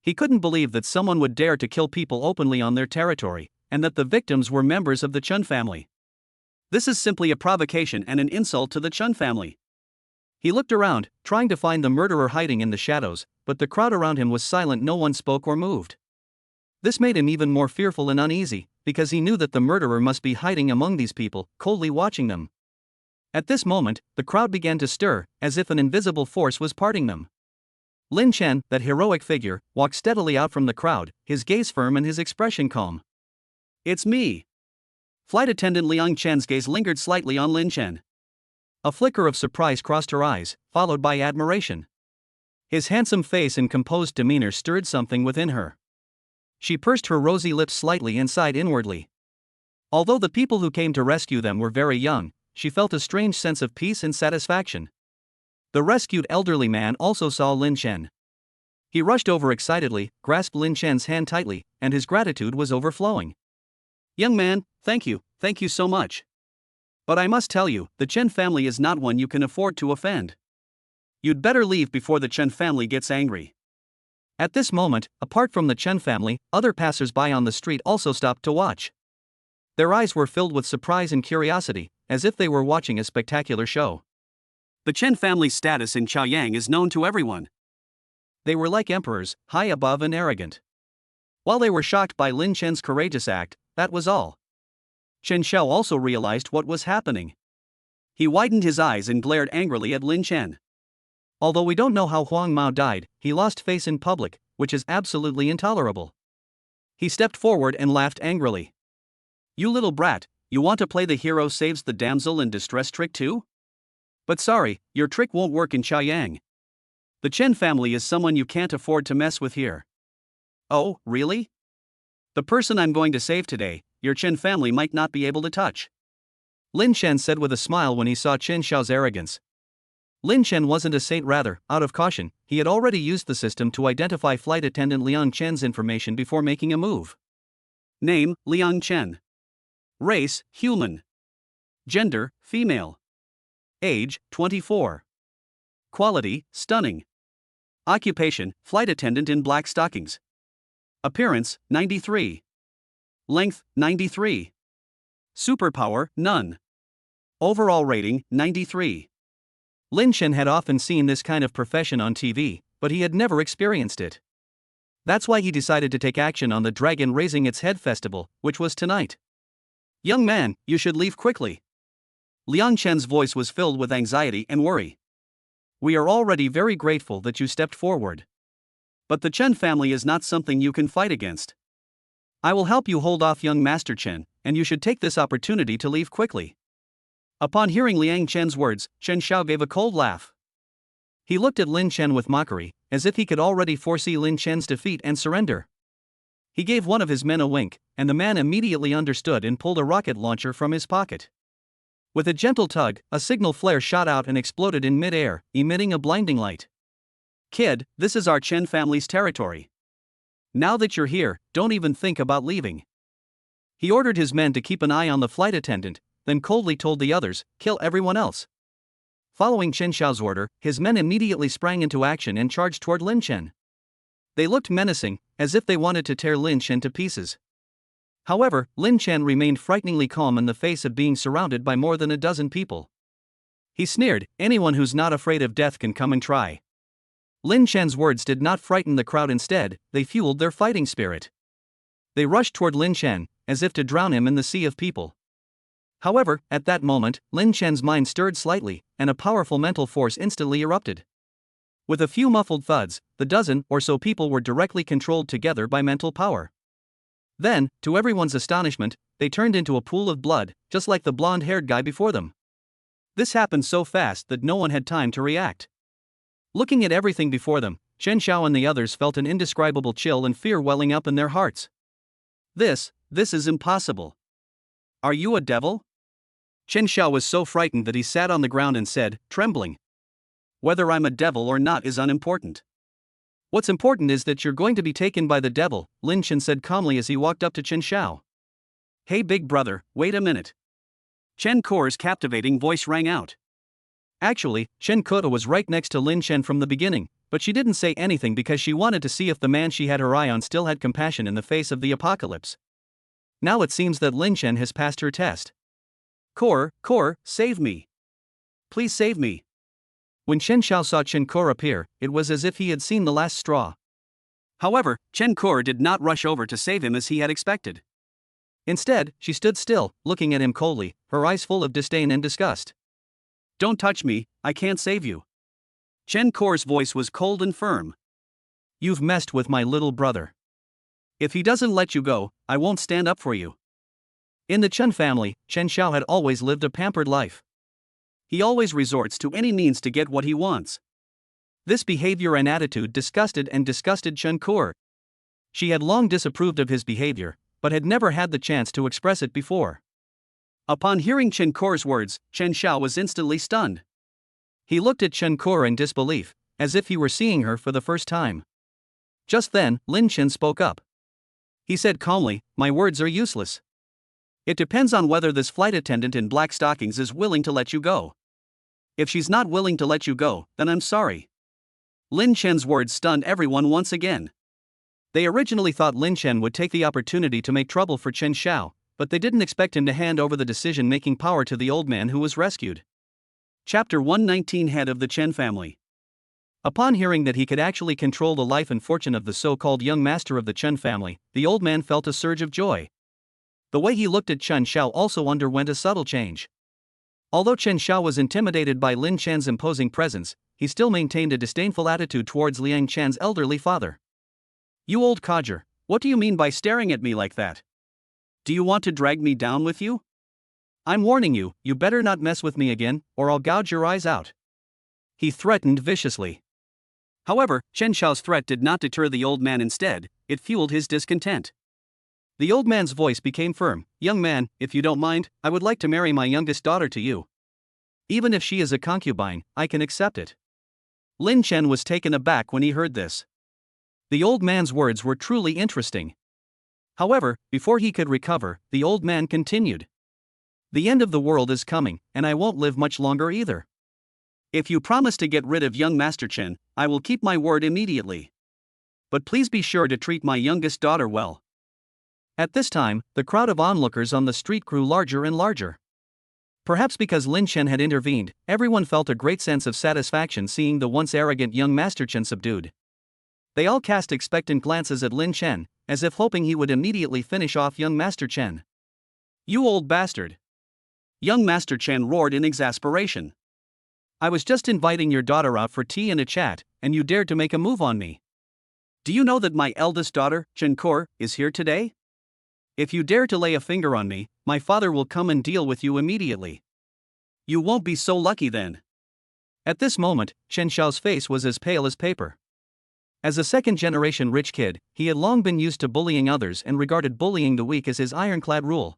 B: He couldn't believe that someone would dare to kill people openly on their territory, and that the victims were members of the Chen family. This is simply a provocation and an insult to the Chen family. He looked around, trying to find the murderer hiding in the shadows, but the crowd around him was silent. No one spoke or moved. This made him even more fearful and uneasy, because he knew that the murderer must be hiding among these people, coldly watching them. At this moment, the crowd began to stir, as if an invisible force was parting them. Lin Chen, that heroic figure, walked steadily out from the crowd, his gaze firm and his expression calm.
A: It's me. Flight attendant Liang Chen's gaze lingered slightly on Lin Chen.
B: A flicker of surprise crossed her eyes, followed by admiration. His handsome face and composed demeanor stirred something within her. She pursed her rosy lips slightly and sighed inwardly. Although the people who came to rescue them were very young, she felt a strange sense of peace and satisfaction. The rescued elderly man also saw Lin Chen. He rushed over excitedly, grasped Lin Chen's hand tightly, and his gratitude was overflowing.
A: Young man, thank you so much. But I must tell you, the Chen family is not one you can afford to offend. You'd better leave before the Chen family gets angry.
B: At this moment, apart from the Chen family, other passers-by on the street also stopped to watch. Their eyes were filled with surprise and curiosity, as if they were watching a spectacular show.
A: The Chen family's status in Chaoyang is known to everyone.
B: They were like emperors, high above and arrogant. While they were shocked by Lin Chen's courageous act, that was all.
A: Chen Xiao also realized what was happening. He widened his eyes and glared angrily at Lin Chen.
B: Although we don't know how Huang Mao died, he lost face in public, which is absolutely intolerable. He stepped forward and laughed angrily.
A: You little brat, you want to play the hero saves the damsel in distress trick too? But sorry, your trick won't work in Chaoyang. The Chen family is someone you can't afford to mess with here. Oh, really? The person I'm going to save today, your Chen family might not be able to touch.
B: Lin Chen said with a smile when he saw Chen Xiao's arrogance. Lin Chen wasn't a saint, rather, out of caution, he had already used the system to identify flight attendant Liang Chen's information before making a move.
A: Name, Liang Chen. Race, human. Gender, female. Age, 24. Quality, stunning. Occupation, flight attendant in black stockings. Appearance, 93. Length, 93. Superpower, none. Overall rating, 93.
B: Lin Chen had often seen this kind of profession on TV, but he had never experienced it. That's why he decided to take action on the dragon raising its head festival, which was tonight.
A: Young man, you should leave quickly. Liang Chen's voice was filled with anxiety and worry.
B: We are already very grateful that you stepped forward.
A: But the Chen family is not something you can fight against. I will help you hold off young Master Chen, and you should take this opportunity to leave quickly. Upon hearing Liang Chen's words, Chen Xiao gave a cold laugh. He looked at Lin Chen with mockery, as if he could already foresee Lin Chen's defeat and surrender. He gave one of his men a wink, and the man immediately understood and pulled a rocket launcher from his pocket. With a gentle tug, a signal flare shot out and exploded in mid-air, emitting a blinding light. Kid, this is our Chen family's territory. Now that you're here, don't even think about leaving. He ordered his men to keep an eye on the flight attendant, then coldly told the others, kill everyone else. Following Chen Xiao's order, his men immediately sprang into action and charged toward Lin Chen. They looked menacing, as if they wanted to tear Lin Chen to pieces. However, Lin Chen remained frighteningly calm in the face of being surrounded by more than a dozen people. He sneered, anyone who's not afraid of death can come and try. Lin Chen's words did not frighten the crowd, instead, they fueled their fighting spirit. They rushed toward Lin Chen, as if to drown him in the sea of people. However, at that moment, Lin Chen's mind stirred slightly, and a powerful mental force instantly erupted. With a few muffled thuds, the dozen or so people were directly controlled together by mental power. Then, to everyone's astonishment, they turned into a pool of blood, just like the blonde-haired guy before them. This happened so fast that no one had time to react. Looking at everything before them, Chen Xiao and the others felt an indescribable chill and fear welling up in their hearts. This is impossible. Are you a devil? Chen Xiao was so frightened that he sat on the ground and said, trembling, whether I'm a devil or not is unimportant. What's important is that you're going to be taken by the devil, Lin Chen said calmly as he walked up to Chen Xiao. Hey big brother, wait a minute. Chen Kor's captivating voice rang out.
B: Actually, Chen Ke was right next to Lin Chen from the beginning, but she didn't say anything because she wanted to see if the man she had her eye on still had compassion in the face of the apocalypse. Now it seems that Lin Chen has passed her test.
A: Kor, save me. Please save me.
B: When Chen Xiao saw Chen Ke appear, it was as if he had seen the last straw.
A: However, Chen Ke did not rush over to save him as he had expected.
B: Instead, she stood still, looking at him coldly, her eyes full of disdain and disgust.
A: Don't touch me, I can't save you. Chen Ke's voice was cold and firm.
B: You've messed with my little brother.
A: If he doesn't let you go, I won't stand up for you.
B: In the Chen family, Chen Xiao had always lived a pampered life.
A: He always resorts to any means to get what he wants.
B: This behavior and attitude disgusted Chen Ke. She had long disapproved of his behavior, but had never had the chance to express it before.
A: Upon hearing Chen Ke's words, Chen Xiao was instantly stunned.
B: He looked at Chen Ke in disbelief, as if he were seeing her for the first time. Just then, Lin Chen spoke up. He said calmly, "My words are useless.
A: It depends on whether this flight attendant in black stockings is willing to let you go. If she's not willing to let you go, then I'm sorry."
B: Lin Chen's words stunned everyone once again. They originally thought Lin Chen would take the opportunity to make trouble for Chen Xiao, but they didn't expect him to hand over the decision-making power to the old man who was rescued.
A: Chapter 119 Head of the Chen Family.
B: Upon hearing that he could actually control the life and fortune of the so-called young master of the Chen family, the old man felt a surge of joy. The way he looked at Chen Xiao also underwent a subtle change. Although Chen Xiao was intimidated by Lin Chen's imposing presence, he still maintained a disdainful attitude towards Liang Chen's elderly father.
A: You old codger, what do you mean by staring at me like that? Do you want to drag me down with you?
B: I'm warning you, you better not mess with me again, or I'll gouge your eyes out. He threatened viciously.
A: However, Chen Xiao's threat did not deter the old man. Instead, it fueled his discontent.
B: The old man's voice became firm. "Young man, if you don't mind, I would like to marry my youngest daughter to you. Even if she is a concubine, I can accept it."
A: Lin Chen was taken aback when he heard this.
B: The old man's words were truly interesting. However, before he could recover, the old man continued. "The end of the world is coming, and I won't live much longer either.
A: If you promise to get rid of young Master Chen, I will keep my word immediately. But please be sure to treat my youngest daughter well."
B: At this time, the crowd of onlookers on the street grew larger and larger. Perhaps because Lin Chen had intervened, everyone felt a great sense of satisfaction seeing the once arrogant young Master Chen subdued. They all cast expectant glances at Lin Chen, as if hoping he would immediately finish off young Master Chen.
A: "You old bastard!" Young Master Chen roared in exasperation.
B: "I was just inviting your daughter out for tea and a chat, and you dared to make a move on me.
A: Do you know that my eldest daughter, Chen Ke, is here today? If you dare to lay a finger on me, my father will come and deal with you immediately. You won't be so lucky then."
B: At this moment, Chen Xiao's face was as pale as paper. As a second-generation rich kid, he had long been used to bullying others and regarded bullying the weak as his ironclad rule.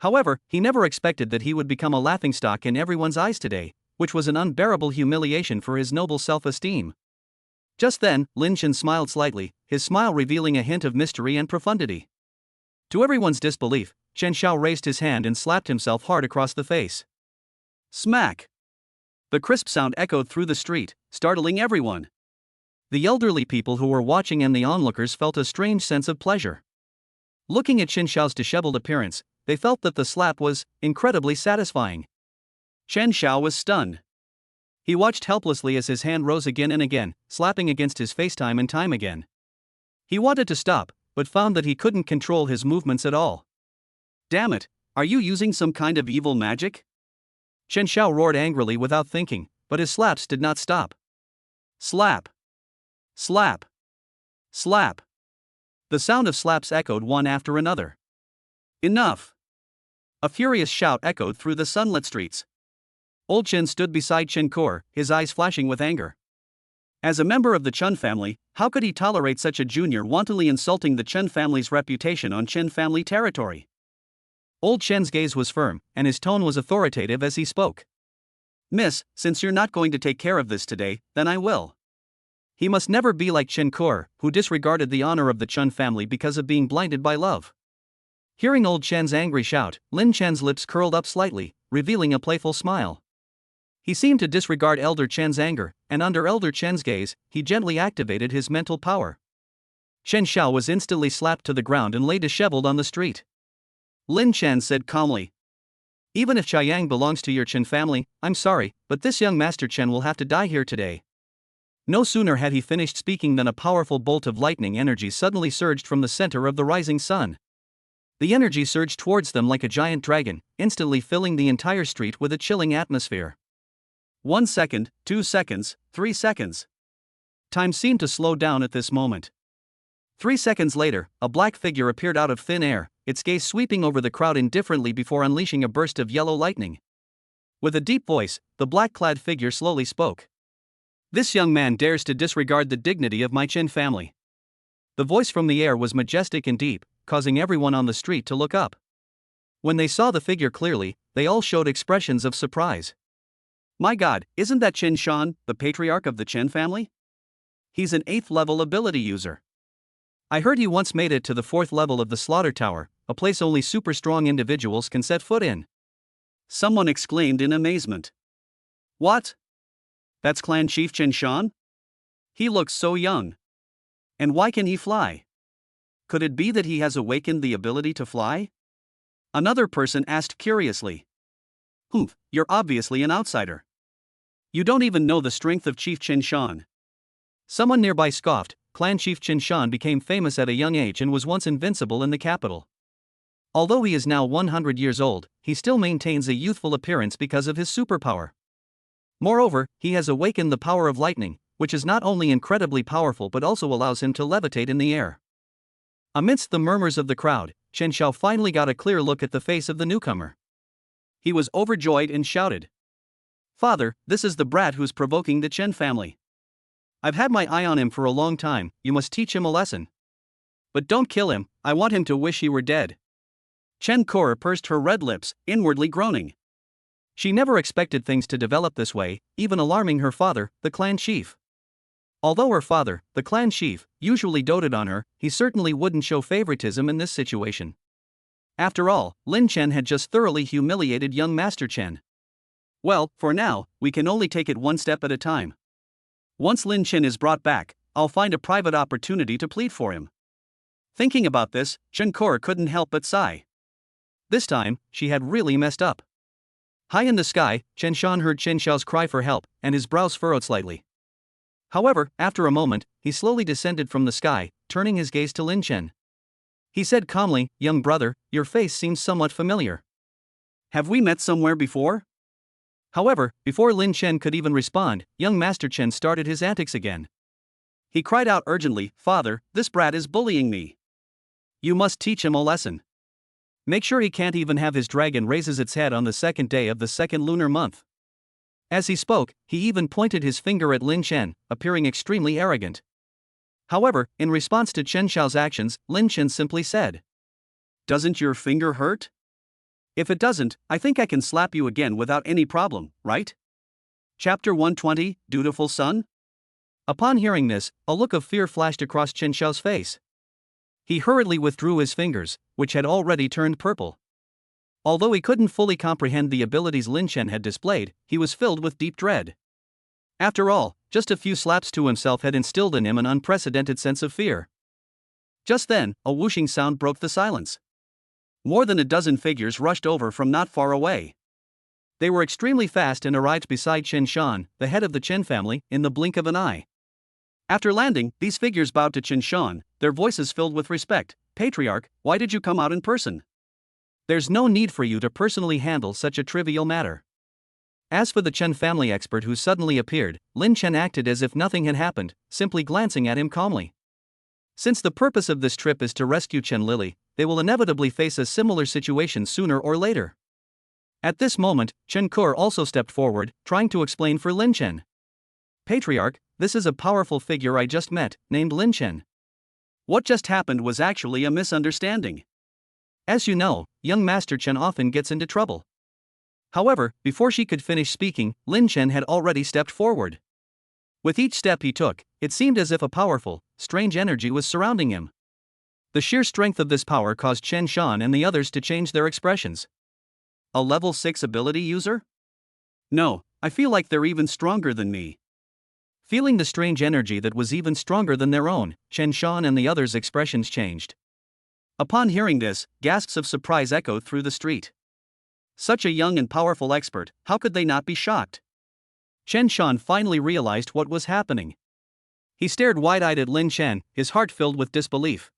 B: However, he never expected that he would become a laughingstock in everyone's eyes today, which was an unbearable humiliation for his noble self-esteem. Just then, Lin Chen smiled slightly, his smile revealing a hint of mystery and profundity. To everyone's disbelief, Chen Xiao raised his hand and slapped himself hard across the face.
A: Smack! The crisp sound echoed through the street, startling everyone.
B: The elderly people who were watching and the onlookers felt a strange sense of pleasure. Looking at Chen Xiao's disheveled appearance, they felt that the slap was incredibly satisfying.
A: Chen Xiao was stunned.
B: He watched helplessly as his hand rose again and again, slapping against his face time and time again. He wanted to stop, but found that he couldn't control his movements at all.
A: "Damn it, are you using some kind of evil magic?"
B: Chen Xiao roared angrily without thinking, but his slaps did not stop.
A: Slap! Slap! Slap!
B: The sound of slaps echoed one after another.
A: "Enough!" A furious shout echoed through the sunlit streets.
B: Old Chen stood beside Chen Ke, his eyes flashing with anger.
A: As a member of the Chen family, how could he tolerate such a junior wantonly insulting the Chen family's reputation on Chen family territory?
B: Old Chen's gaze was firm, and his tone was authoritative as he spoke.
A: "Miss, since you're not going to take care of this today, then I will."
B: He must never be like Chen Ke, who disregarded the honor of the Chen family because of being blinded by love. Hearing Old Chen's angry shout, Lin Chen's lips curled up slightly, revealing a playful smile. He seemed to disregard Elder Chen's anger, and under Elder Chen's gaze, he gently activated his mental power. Chen Xiao was instantly slapped to the ground and lay disheveled on the street.
A: Lin Chen said calmly.
B: Even if Chiang belongs to your Chen family, I'm sorry, but this young Master Chen will have to die here today. No sooner had he finished speaking than a powerful bolt of lightning energy suddenly surged from the center of the rising sun. The energy surged towards them like a giant dragon, instantly filling the entire street with a chilling atmosphere.
A: 1 second, 2 seconds, 3 seconds.
B: Time seemed to slow down at this moment. 3 seconds later, a black figure appeared out of thin air, its gaze sweeping over the crowd indifferently before unleashing a burst of yellow lightning. With a deep voice, the black-clad figure slowly spoke.
A: This young man dares to disregard the dignity of my Chen family.
B: The voice from the air was majestic and deep, causing everyone on the street to look up. When they saw the figure clearly, they all showed expressions of surprise.
A: My God, isn't that Chen Shan, the patriarch of the Chen family? He's an 8th level ability user.
B: I heard he once made it to the 4th level of the Slaughter Tower, a place only super strong individuals can set foot in.
A: Someone exclaimed in amazement. What? That's Clan Chief Chen Shan? He looks so young. And why can he fly? Could it be that he has awakened the ability to fly? Another person asked curiously. Humph, you're obviously an outsider. You don't even know the strength of Chief Chen Shan.
B: Someone nearby scoffed. Clan Chief Chen Shan became famous at a young age and was once invincible in the capital. Although he is now 100 years old, he still maintains a youthful appearance because of his superpower. Moreover, he has awakened the power of lightning, which is not only incredibly powerful but also allows him to levitate in the air. Amidst the murmurs of the crowd, Chen Xiao finally got a clear look at the face of the newcomer.
A: He was overjoyed and shouted. Father, this is the brat who's provoking the Chen family. I've had my eye on him for a long time, you must teach him a lesson. But don't kill him, I want him to wish he were dead. Chen Kor pursed her red lips, inwardly groaning.
B: She never expected things to develop this way, even alarming her father, the clan chief. Although her father, the clan chief, usually doted on her, he certainly wouldn't show favoritism in this situation. After all, Lin Chen had just thoroughly humiliated young Master Chen.
A: Well, for now, we can only take it one step at a time. Once Lin Chen is brought back, I'll find a private opportunity to plead for him. Thinking about this, Chen Kor couldn't help but sigh.
B: This time, she had really messed up. High in the sky, Chen Shan heard Chen Xiao's cry for help, and his brows furrowed slightly. However, after a moment, he slowly descended from the sky, turning his gaze to Lin Chen. He said calmly, "Young brother, your face seems somewhat familiar.
A: Have we met somewhere before?"
B: However, before Lin Chen could even respond, young Master Chen started his antics again.
A: He cried out urgently, "Father, this brat is bullying me. You must teach him a lesson. Make sure he can't even have his dragon raises its head on the 2nd day of the 2nd lunar month."
B: As he spoke, he even pointed his finger at Lin Chen, appearing extremely arrogant. However, in response to Chen Xiao's actions, Lin Chen simply said,
A: "Doesn't your finger hurt? If it doesn't, I think I can slap you again without any problem, right?" Chapter 120, Dutiful Son?
B: Upon hearing this, a look of fear flashed across Chen Xiao's face. He hurriedly withdrew his fingers, which had already turned purple. Although he couldn't fully comprehend the abilities Lin Chen had displayed, he was filled with deep dread. After all, just a few slaps to himself had instilled in him an unprecedented sense of fear.
A: Just then, a whooshing sound broke the silence. More than a dozen figures rushed over from not far away.
B: They were extremely fast and arrived beside Chen Shan, the head of the Chen family, in the blink of an eye.
A: After landing, these figures bowed to Chen Shan, their voices filled with respect. "Patriarch, why did you come out in person?
B: There's no need for you to personally handle such a trivial matter." As for the Chen family expert who suddenly appeared, Lin Chen acted as if nothing had happened, simply glancing at him calmly. Since the purpose of this trip is to rescue Chen Lily, they will inevitably face a similar situation sooner or later. At this moment, Chen Kor also stepped forward, trying to explain for Lin Chen. "Patriarch, this is a powerful figure I just met, named Lin Chen.
A: What just happened was actually a misunderstanding.
B: As you know, young Master Chen often gets into trouble." However, before she could finish speaking, Lin Chen had already stepped forward. With each step he took, it seemed as if a powerful, strange energy was surrounding him. The sheer strength of this power caused Chen Shan and the others to change their expressions.
A: A level 6 ability user? No, I feel like they're even stronger than me.
B: Feeling the strange energy that was even stronger than their own, Chen Shan and the others' expressions changed.
A: Upon hearing this, gasps of surprise echoed through the street. Such a young and powerful expert, how could they not be shocked? Chen Shan finally realized what was happening. He stared wide-eyed at Lin Chen, his heart filled with disbelief.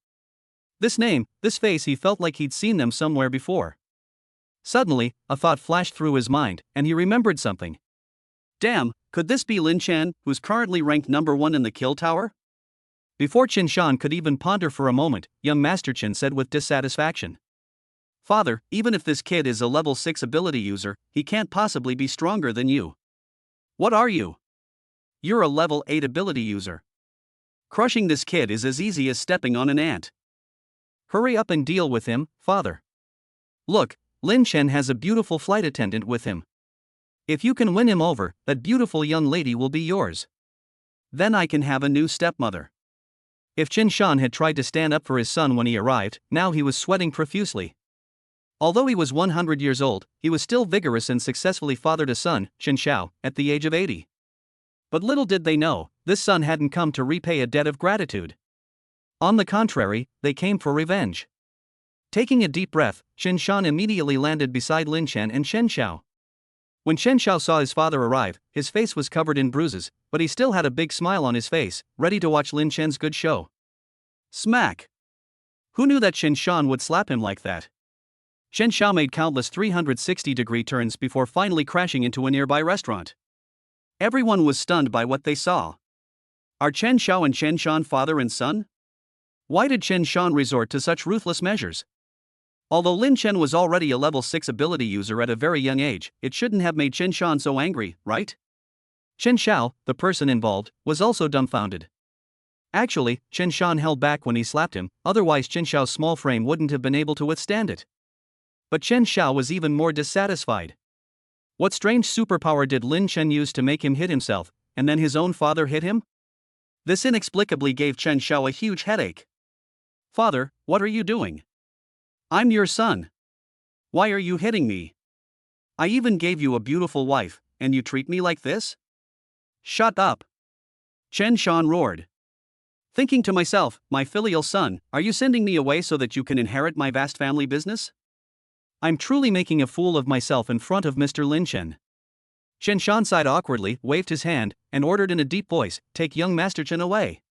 A: This name, this face, he felt like he'd seen them somewhere before. Suddenly, a thought flashed through his mind, and he remembered something. Damn, could this be Lin Chen, who's currently ranked number 1 in the kill tower?
B: Before Chen Shan could even ponder for a moment, young Master Chen said with dissatisfaction.
A: Father, even if this kid is a level 6 ability user, he can't possibly be stronger than you. What are you? You're a level 8 ability user. Crushing this kid is as easy as stepping on an ant.
B: Hurry up and deal with him, father. Look, Lin Chen has a beautiful flight attendant with him. If you can win him over, that beautiful young lady will be yours.
A: Then I can have a new stepmother.
B: If Chen Shan had tried to stand up for his son when he arrived, now he was sweating profusely. Although he was 100 years old, he was still vigorous and successfully fathered a son, Chen Xiao, at the age of 80. But little did they know, this son hadn't come to repay a debt of gratitude. On the contrary, they came for revenge. Taking a deep breath, Chen Shan immediately landed beside Lin Chen and Chen Xiao. When Chen Xiao saw his father arrive, his face was covered in bruises, but he still had a big smile on his face, ready to watch Lin Chen's good show.
A: Smack! Who knew that Chen Shan would slap him like that? Chen Xiao made countless 360-degree turns before finally crashing into a nearby restaurant. Everyone was stunned by what they saw. Are Chen Xiao and Chen Shan father and son? Why did Chen Shan resort to such ruthless measures? Although Lin Chen was already a level 6 ability user at a very young age, it shouldn't have made Chen Shan so angry, right? Chen Xiao, the person involved, was also dumbfounded. Actually, Chen Shan held back when he slapped him, otherwise Chen Xiao's small frame wouldn't have been able to withstand it. But Chen Xiao was even more dissatisfied. What strange superpower did Lin Chen use to make him hit himself, and then his own father hit him? This inexplicably gave Chen Xiao a huge headache. Father, what are you doing? I'm your son. Why are you hitting me? I even gave you a beautiful wife, and you treat me like this? Shut up! Chen Shan roared. Thinking to myself, my filial son, are you sending me away so that you can inherit my vast family business? I'm truly making a fool of myself in front of Mr. Lin Chen. Chen Shan sighed awkwardly, waved his hand, and ordered in a deep voice, take young Master Chen away.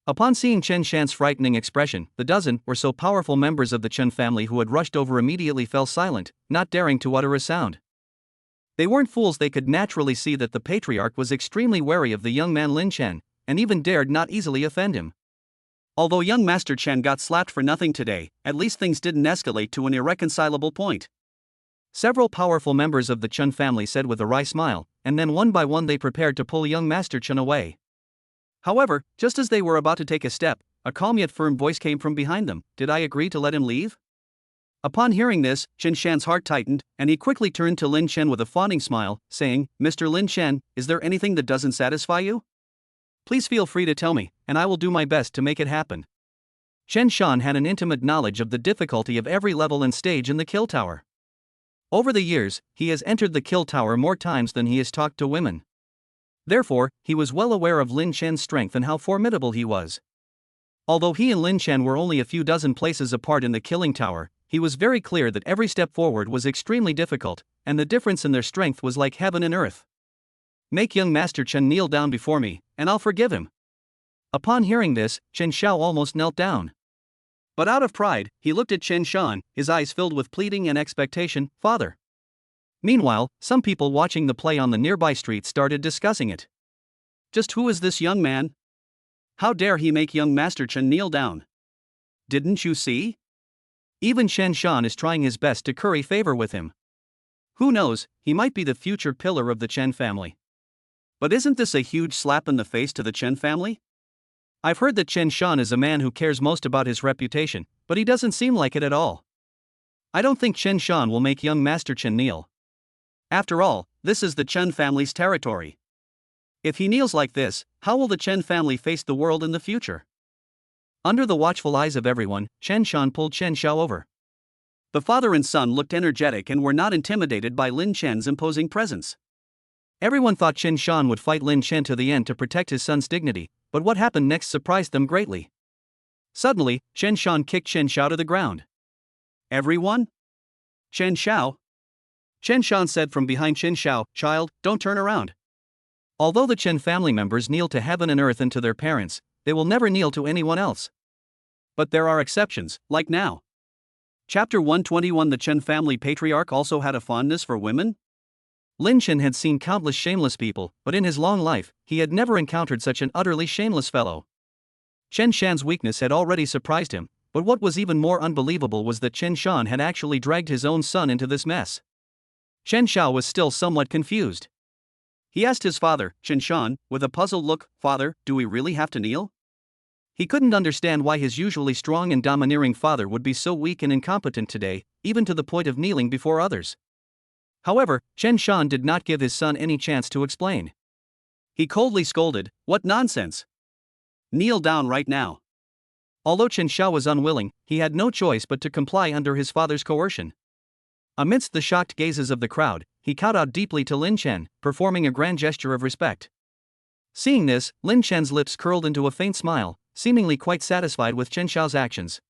A: Upon seeing Chen Shan's frightening expression, the dozen or so powerful members of the Chen family who had rushed over immediately fell silent, not daring to utter a sound. They weren't fools, they could naturally see that the patriarch was extremely wary of the young man Lin Chen, and even dared not easily offend him. Although young Master Chen got slapped for nothing today, at least things didn't escalate to an irreconcilable point. Several powerful members of the Chen family said with a wry smile, and then one by one they prepared to pull young Master Chen away. However, just as they were about to take a step, a calm yet firm voice came from behind them. Did I agree to let him leave? Upon hearing this, Chen Shan's heart tightened, and he quickly turned to Lin Chen with a fawning smile, saying, Mr. Lin Chen, is there anything that doesn't satisfy you? Please feel free to tell me, and I will do my best to make it happen. Chen Shan had an intimate knowledge of the difficulty of every level and stage in the kill tower. Over the years, he has entered the kill tower more times than he has talked to women. Therefore, he was well aware of Lin Chen's strength and how formidable he was. Although he and Lin Chen were only a few dozen places apart in the killing tower, he was very clear that every step forward was extremely difficult, and the difference in their strength was like heaven and earth. Make young Master Chen kneel down before me, and I'll forgive him. Upon hearing this, Chen Xiao almost knelt down. But out of pride, he looked at Chen Shan, his eyes filled with pleading and expectation, Father. Meanwhile, some people watching the play on the nearby street started discussing it. Just who is this young man? How dare he make young Master Chen kneel down? Didn't you see? Even Chen Shan is trying his best to curry favor with him. Who knows, he might be the future pillar of the Chen family. But isn't this a huge slap in the face to the Chen family? I've heard that Chen Shan is a man who cares most about his reputation, but he doesn't seem like it at all. I don't think Chen Shan will make young Master Chen kneel. After all, this is the Chen family's territory. If he kneels like this, how will the Chen family face the world in the future? Under the watchful eyes of everyone, Chen Shan pulled Chen Xiao over. The father and son looked energetic and were not intimidated by Lin Chen's imposing presence.
B: Everyone thought Chen Shan would fight Lin Chen to the end to protect his son's dignity, but what happened next surprised them greatly. Suddenly, Chen Shan kicked Chen Xiao to the ground.
A: Everyone? Chen Xiao? Chen Shan said from behind Chen Xiao, "Child, don't turn around."
B: Although the Chen family members kneel to heaven and earth and to their parents, they will never kneel to anyone else.
A: But there are exceptions, like now. Chapter 121. The Chen family patriarch also had a fondness for women?
B: Lin Chen had seen countless shameless people, but in his long life, he had never encountered such an utterly shameless fellow. Chen Shan's weakness had already surprised him, but what was even more unbelievable was that Chen Shan had actually dragged his own son into this mess. Chen Xiao was still somewhat confused.
A: He asked his father, Chen Shan, with a puzzled look, "Father, do we really have to kneel?"
B: He couldn't understand why his usually strong and domineering father would be so weak and incompetent today, even to the point of kneeling before others. However, Chen Shan did not give his son any chance to explain.
A: He coldly scolded, "What nonsense! Kneel down right now."
B: Although Chen Xiao was unwilling, he had no choice but to comply under his father's coercion. Amidst the shocked gazes of the crowd, he kowtowed deeply to Lin Chen, performing a grand gesture of respect. Seeing this, Lin Chen's lips curled into a faint smile, seemingly quite satisfied with Chen Xiao's actions.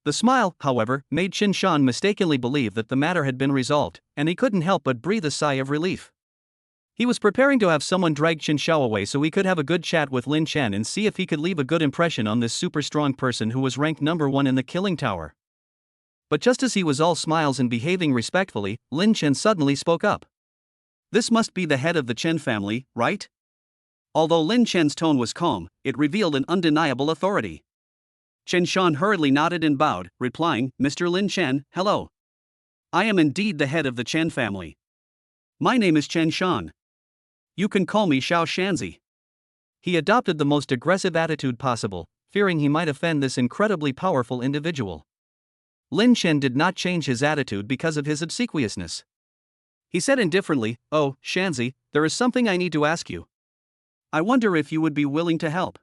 B: The smile, however, made Chen Shan mistakenly believe that the matter had been resolved, and he couldn't help but breathe a sigh of relief. He was preparing to have someone drag Chen Xiao away so he could have a good chat with Lin Chen and see if he could leave a good impression on this super strong person who was ranked number 1 in the killing tower. But just as he was all smiles and behaving respectfully, Lin Chen suddenly spoke up.
A: "This must be the head of the Chen family, right?" Although Lin Chen's tone was calm, it revealed an undeniable authority. Chen Shan hurriedly nodded and bowed, replying, "Mr. Lin Chen, hello. I am indeed the head of the Chen family. My name is Chen Shan. You can call me Xiao Shanzi."
B: He adopted the most aggressive attitude possible, fearing he might offend this incredibly powerful individual. Lin Chen did not change his attitude because of his obsequiousness.
A: He said indifferently, "Oh, Shanzi, there is something I need to ask you. I wonder if you would be willing to help."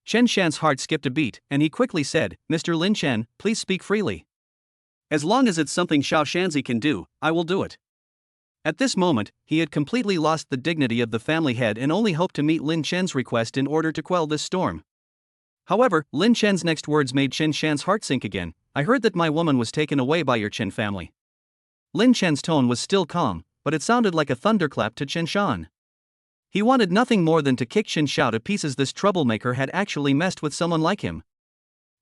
B: Chen Shan's heart skipped a beat, and he quickly said, "Mr. Lin Chen, please speak freely."
A: "As long as it's something Xiao Shanzi can do, I will do it."
B: At this moment, he had completely lost the dignity of the family head and only hoped to meet Lin Chen's request in order to quell this storm. However, Lin Chen's next words made Chen Shan's heart sink again. "I heard that my woman was taken away by your Chen family." Lin Chen's tone was still calm, but it sounded like a thunderclap to Chen Shan. He wanted nothing more than to kick Chen Xiao to pieces. This troublemaker had actually messed with someone like him.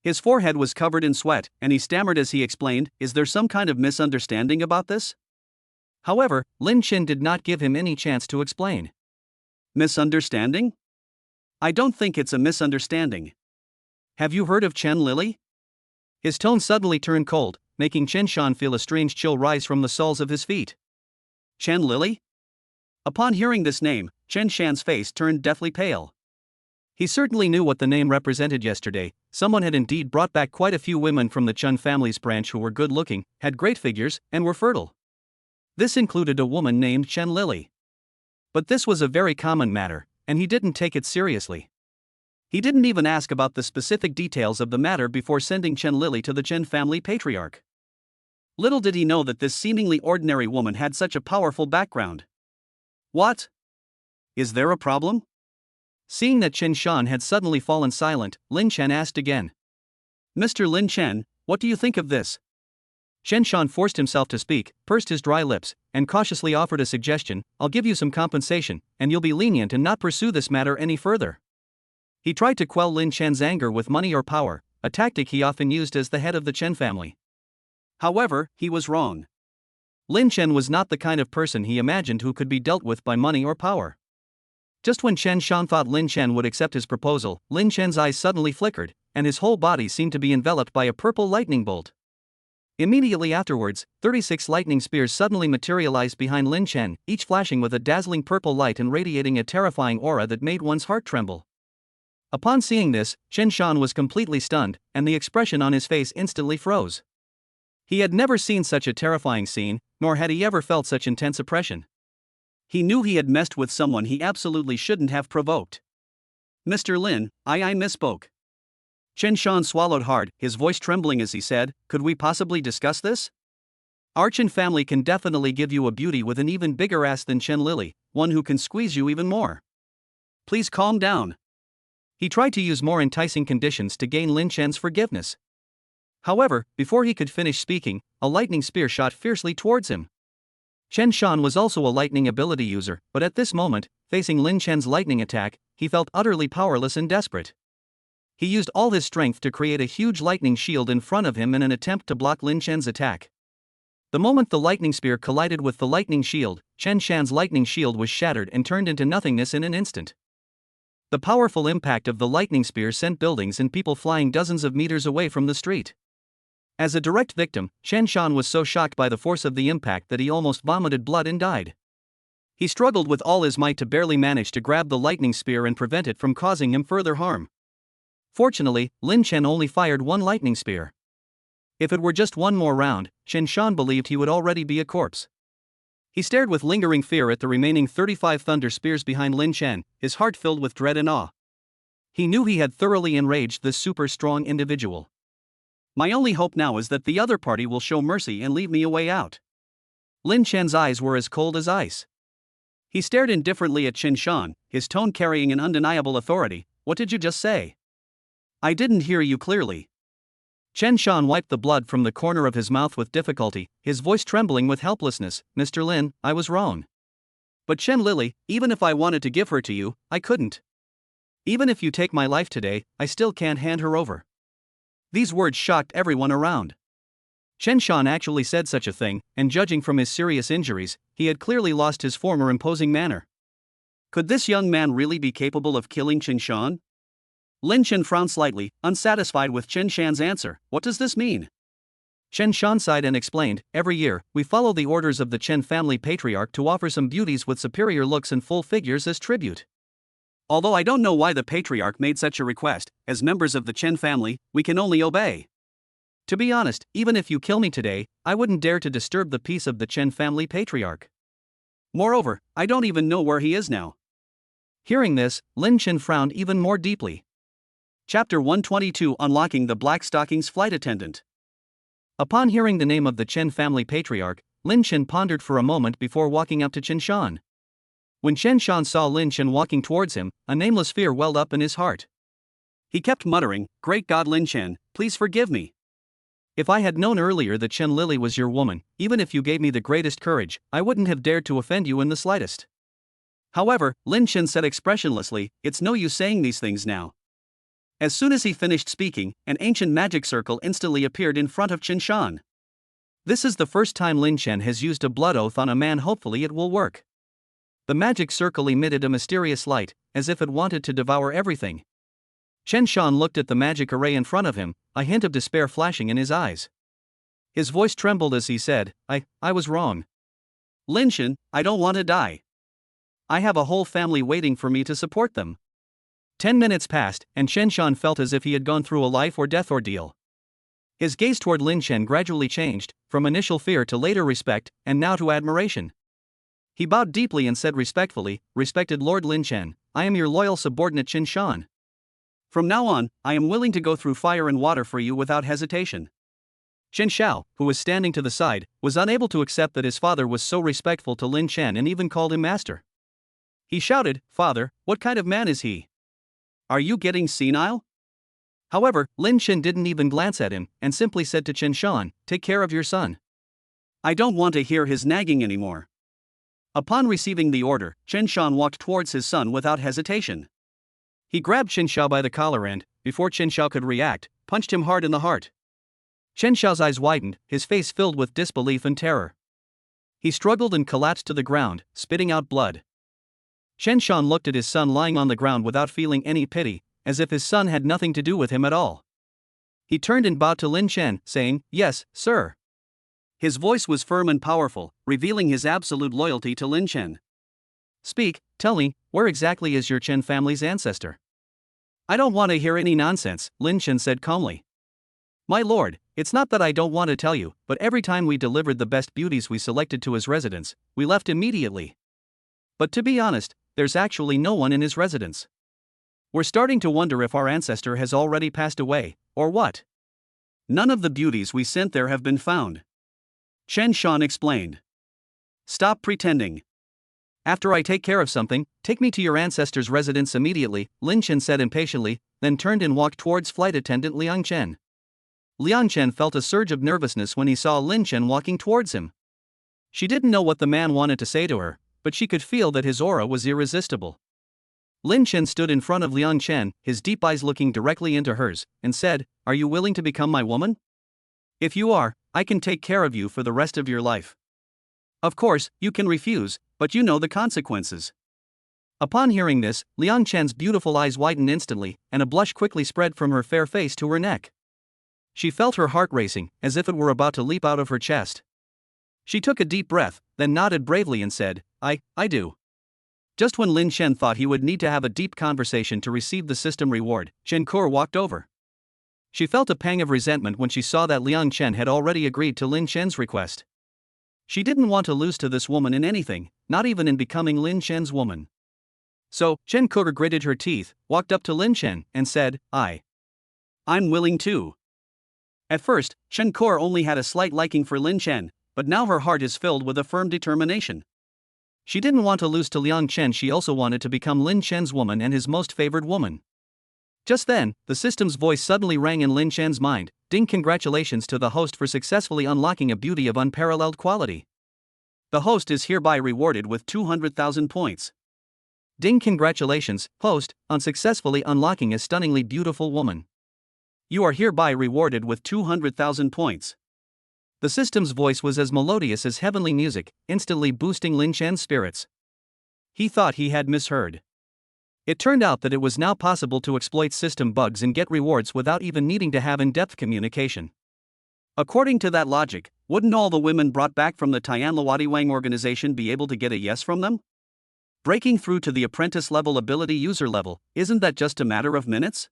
A: His forehead was covered in sweat, and he stammered as he explained, "Is there some kind of misunderstanding about this?"
B: However, Lin Chen did not give him any chance to explain.
A: "Misunderstanding? I don't think it's a misunderstanding. Have you heard of Chen Lily?"
B: His tone suddenly turned cold, making Chen Shan feel a strange chill rise from the soles of his feet.
A: Chen Lily? Upon hearing this name, Chen Shan's face turned deathly pale.
B: He certainly knew what the name represented yesterday. Someone had indeed brought back quite a few women from the Chen family's branch who were good-looking, had great figures, and were fertile. This included a woman named Chen Lily. But this was a very common matter, and he didn't take it seriously. He didn't even ask about the specific details of the matter before sending Chen Lily to the Chen family patriarch. Little did he know that this seemingly ordinary woman had such a powerful background. "What? Is there a problem?" Seeing that Chen Shan had suddenly fallen silent, Lin Chen asked again.
A: "Mr. Lin Chen, what do you think of this?"
B: Chen Shan forced himself to speak, pursed his dry lips, and cautiously offered a suggestion. "I'll give you some compensation, and you'll be lenient and not pursue this matter any further." He tried to quell Lin Chen's anger with money or power, a tactic he often used as the head of the Chen family.
A: However, he was wrong.
B: Lin Chen was not the kind of person he imagined who could be dealt with by money or power. Just when Chen Shan thought Lin Chen would accept his proposal, Lin Chen's eyes suddenly flickered, and his whole body seemed to be enveloped by a purple lightning bolt. Immediately afterwards, 36 lightning spears suddenly materialized behind Lin Chen, each flashing with a dazzling purple light and radiating a terrifying aura that made one's heart tremble. Upon seeing this, Chen Shan was completely stunned, and the expression on his face instantly froze. He had never seen such a terrifying scene, nor had he ever felt such intense oppression.
A: He knew he had messed with someone he absolutely shouldn't have provoked. "Mr. Lin, I misspoke." Chen Shan swallowed hard, his voice trembling as he said, "Could we possibly discuss this?"
B: Our Chen family can definitely give you a beauty with an even bigger ass than Chen Lily, one who can squeeze you even more.
A: Please calm down.
B: He tried to use more enticing conditions to gain Lin Chen's forgiveness. However, before he could finish speaking, a lightning spear shot fiercely towards him. Chen Shan was also a lightning ability user, but at this moment, facing Lin Chen's lightning attack, he felt utterly powerless and desperate. He used all his strength to create a huge lightning shield in front of him in an attempt to block Lin Chen's attack. The moment the lightning spear collided with the lightning shield, Chen Shan's lightning shield was shattered and turned into nothingness in an instant. The powerful impact of the lightning spear sent buildings and people flying dozens of meters away from the street. As a direct victim, Chen Shan was so shocked by the force of the impact that he almost vomited blood and died. He struggled with all his might to barely manage to grab the lightning spear and prevent it from causing him further harm. Fortunately, Lin Chen only fired one lightning spear. If it were just one more round, Chen Shan believed he would already be a corpse. He stared with lingering fear at the remaining 35 thunder spears behind Lin Chen, his heart filled with dread and awe. He knew he had thoroughly enraged this super strong individual.
A: My only hope now is that the other party will show mercy and leave me a way out.
B: Lin Chen's eyes were as cold as ice.
A: He stared indifferently at Chen Shan, his tone carrying an undeniable authority. What did you just say? I didn't hear you clearly.
B: Chen Shan wiped the blood from the corner of his mouth with difficulty, his voice trembling with helplessness. Mr. Lin, I was wrong.
A: But Chen Lily, even if I wanted to give her to you, I couldn't.
B: Even if you take my life today, I still can't hand her over. These words shocked everyone around. Chen Shan actually said such a thing, and judging from his serious injuries, he had clearly lost his former imposing manner.
A: Could this young man really be capable of killing Chen Shan? Lin Chen frowned slightly, unsatisfied with Chen Shan's answer. What does this mean?
B: Chen Shan sighed and explained, every year, we follow the orders of the Chen family patriarch to offer some beauties with superior looks and full figures as tribute.
A: Although I don't know why the patriarch made such a request, as members of the Chen family, we can only obey.
B: To be honest, even if you kill me today, I wouldn't dare to disturb the peace of the Chen family patriarch.
A: Moreover, I don't even know where he is now.
B: Hearing this, Lin Chen frowned even more deeply.
A: Chapter 122 Unlocking the Black Stockings Flight Attendant.
B: Upon hearing the name of the Chen family patriarch, Lin Chen pondered for a moment before walking up to Chen Shan. When Chen Shan saw Lin Chen walking towards him, a nameless fear welled up in his heart.
A: He kept muttering, Great God Lin Chen, please forgive me.
B: If I had known earlier that Chen Lily was your woman, even if you gave me the greatest courage, I wouldn't have dared to offend you in the slightest.
A: However, Lin Chen said expressionlessly, it's no use saying these things now. As soon as he finished speaking, an ancient magic circle instantly appeared in front of Chen Shan.
B: This is the first time Lin Chen has used a blood oath on a man. Hopefully it will work. The magic circle emitted a mysterious light, as if it wanted to devour everything. Chen Shan looked at the magic array in front of him, a hint of despair flashing in his eyes. His voice trembled as he said, I was wrong.
A: Lin Chen, I don't want to die. I have a whole family waiting for me to support them.
B: 10 minutes passed, and Chen Shan felt as if he had gone through a life or death ordeal. His gaze toward Lin Chen gradually changed, from initial fear to later respect, and now to admiration. He bowed deeply and said respectfully, Respected Lord Lin Chen, I am your loyal subordinate Chen Shan.
A: From now on, I am willing to go through fire and water for you without hesitation.
B: Chen Xiao, who was standing to the side, was unable to accept that his father was so respectful to Lin Chen and even called him master. He shouted, Father, what kind of man is he?
A: Are you getting senile?
B: However, Lin Chen didn't even glance at him, and simply said to Chen Shan, Take care of your son.
A: I don't want to hear his nagging anymore. Upon receiving the order, Chen Shan walked towards his son without hesitation.
B: He grabbed Chen Xiao by the collar and, before Chen Xiao could react, punched him hard in the heart. Chen Xiao's eyes widened, his face filled with disbelief and terror. He struggled and collapsed to the ground, spitting out blood. Chen Shan looked at his son lying on the ground without feeling any pity, as if his son had nothing to do with him at all. He turned and bowed to Lin Chen, saying, Yes, sir.
A: His voice was firm and powerful, revealing his absolute loyalty to Lin Chen.
B: Speak, tell me, where exactly is your Chen family's ancestor?
A: I don't want to hear any nonsense, Lin Chen said calmly.
B: My lord, it's not that I don't want to tell you, but every time we delivered the best beauties we selected to his residence, we left immediately. But to be honest, there's actually no one in his residence. We're starting to wonder if our ancestor has already passed away, or what.
A: None of the beauties we sent there have been found. Chen Shan explained. Stop pretending.
B: After I take care of something, take me to your ancestor's residence immediately, Lin Chen said impatiently, then turned and walked towards flight attendant Liang Chen. Liang Chen felt a surge of nervousness when he saw Lin Chen walking towards him. She didn't know what the man wanted to say to her, but she could feel that his aura was irresistible. Lin Chen stood in front of Liang Chen, his deep eyes looking directly into hers, and said, "Are you willing to become my woman? If you are, I can take care of you for the rest of your life. Of course, you can refuse, but you know the consequences." Upon hearing this, Liang Chen's beautiful eyes widened instantly, and a blush quickly spread from her fair face to her neck. She felt her heart racing, as if it were about to leap out of her chest. She took a deep breath, then nodded bravely and said, I do. Just when Lin Chen thought he would need to have a deep conversation to receive the system reward, Chen Kur walked over. She felt a pang of resentment when she saw that Liang Chen had already agreed to Lin Chen's request. She didn't want to lose to this woman in anything, not even in becoming Lin Chen's woman. So, Chen Kur gritted her teeth, walked up to Lin Chen, and said, I'm willing too. At first, Chen Kur only had a slight liking for Lin Chen, but now her heart is filled with a firm determination. She didn't want to lose to Liang Chen, she also wanted to become Lin Chen's woman and his most favored woman. Just then, the system's voice suddenly rang in Lin Chen's mind. Ding, congratulations to the host for successfully unlocking a beauty of unparalleled quality. The host is hereby rewarded with 200,000 points. Ding, congratulations, host, on successfully unlocking a stunningly beautiful woman. You are hereby rewarded with 200,000 points. The system's voice was as melodious as heavenly music, instantly boosting Lin Chen's spirits. He thought he had misheard. It turned out that it was now possible to exploit system bugs and get rewards without even needing to have in-depth communication. According to that logic, wouldn't all the women brought back from the Tianluodi Wang organization be able to get a yes from them? Breaking through to the apprentice level ability user level, isn't that just a matter of minutes?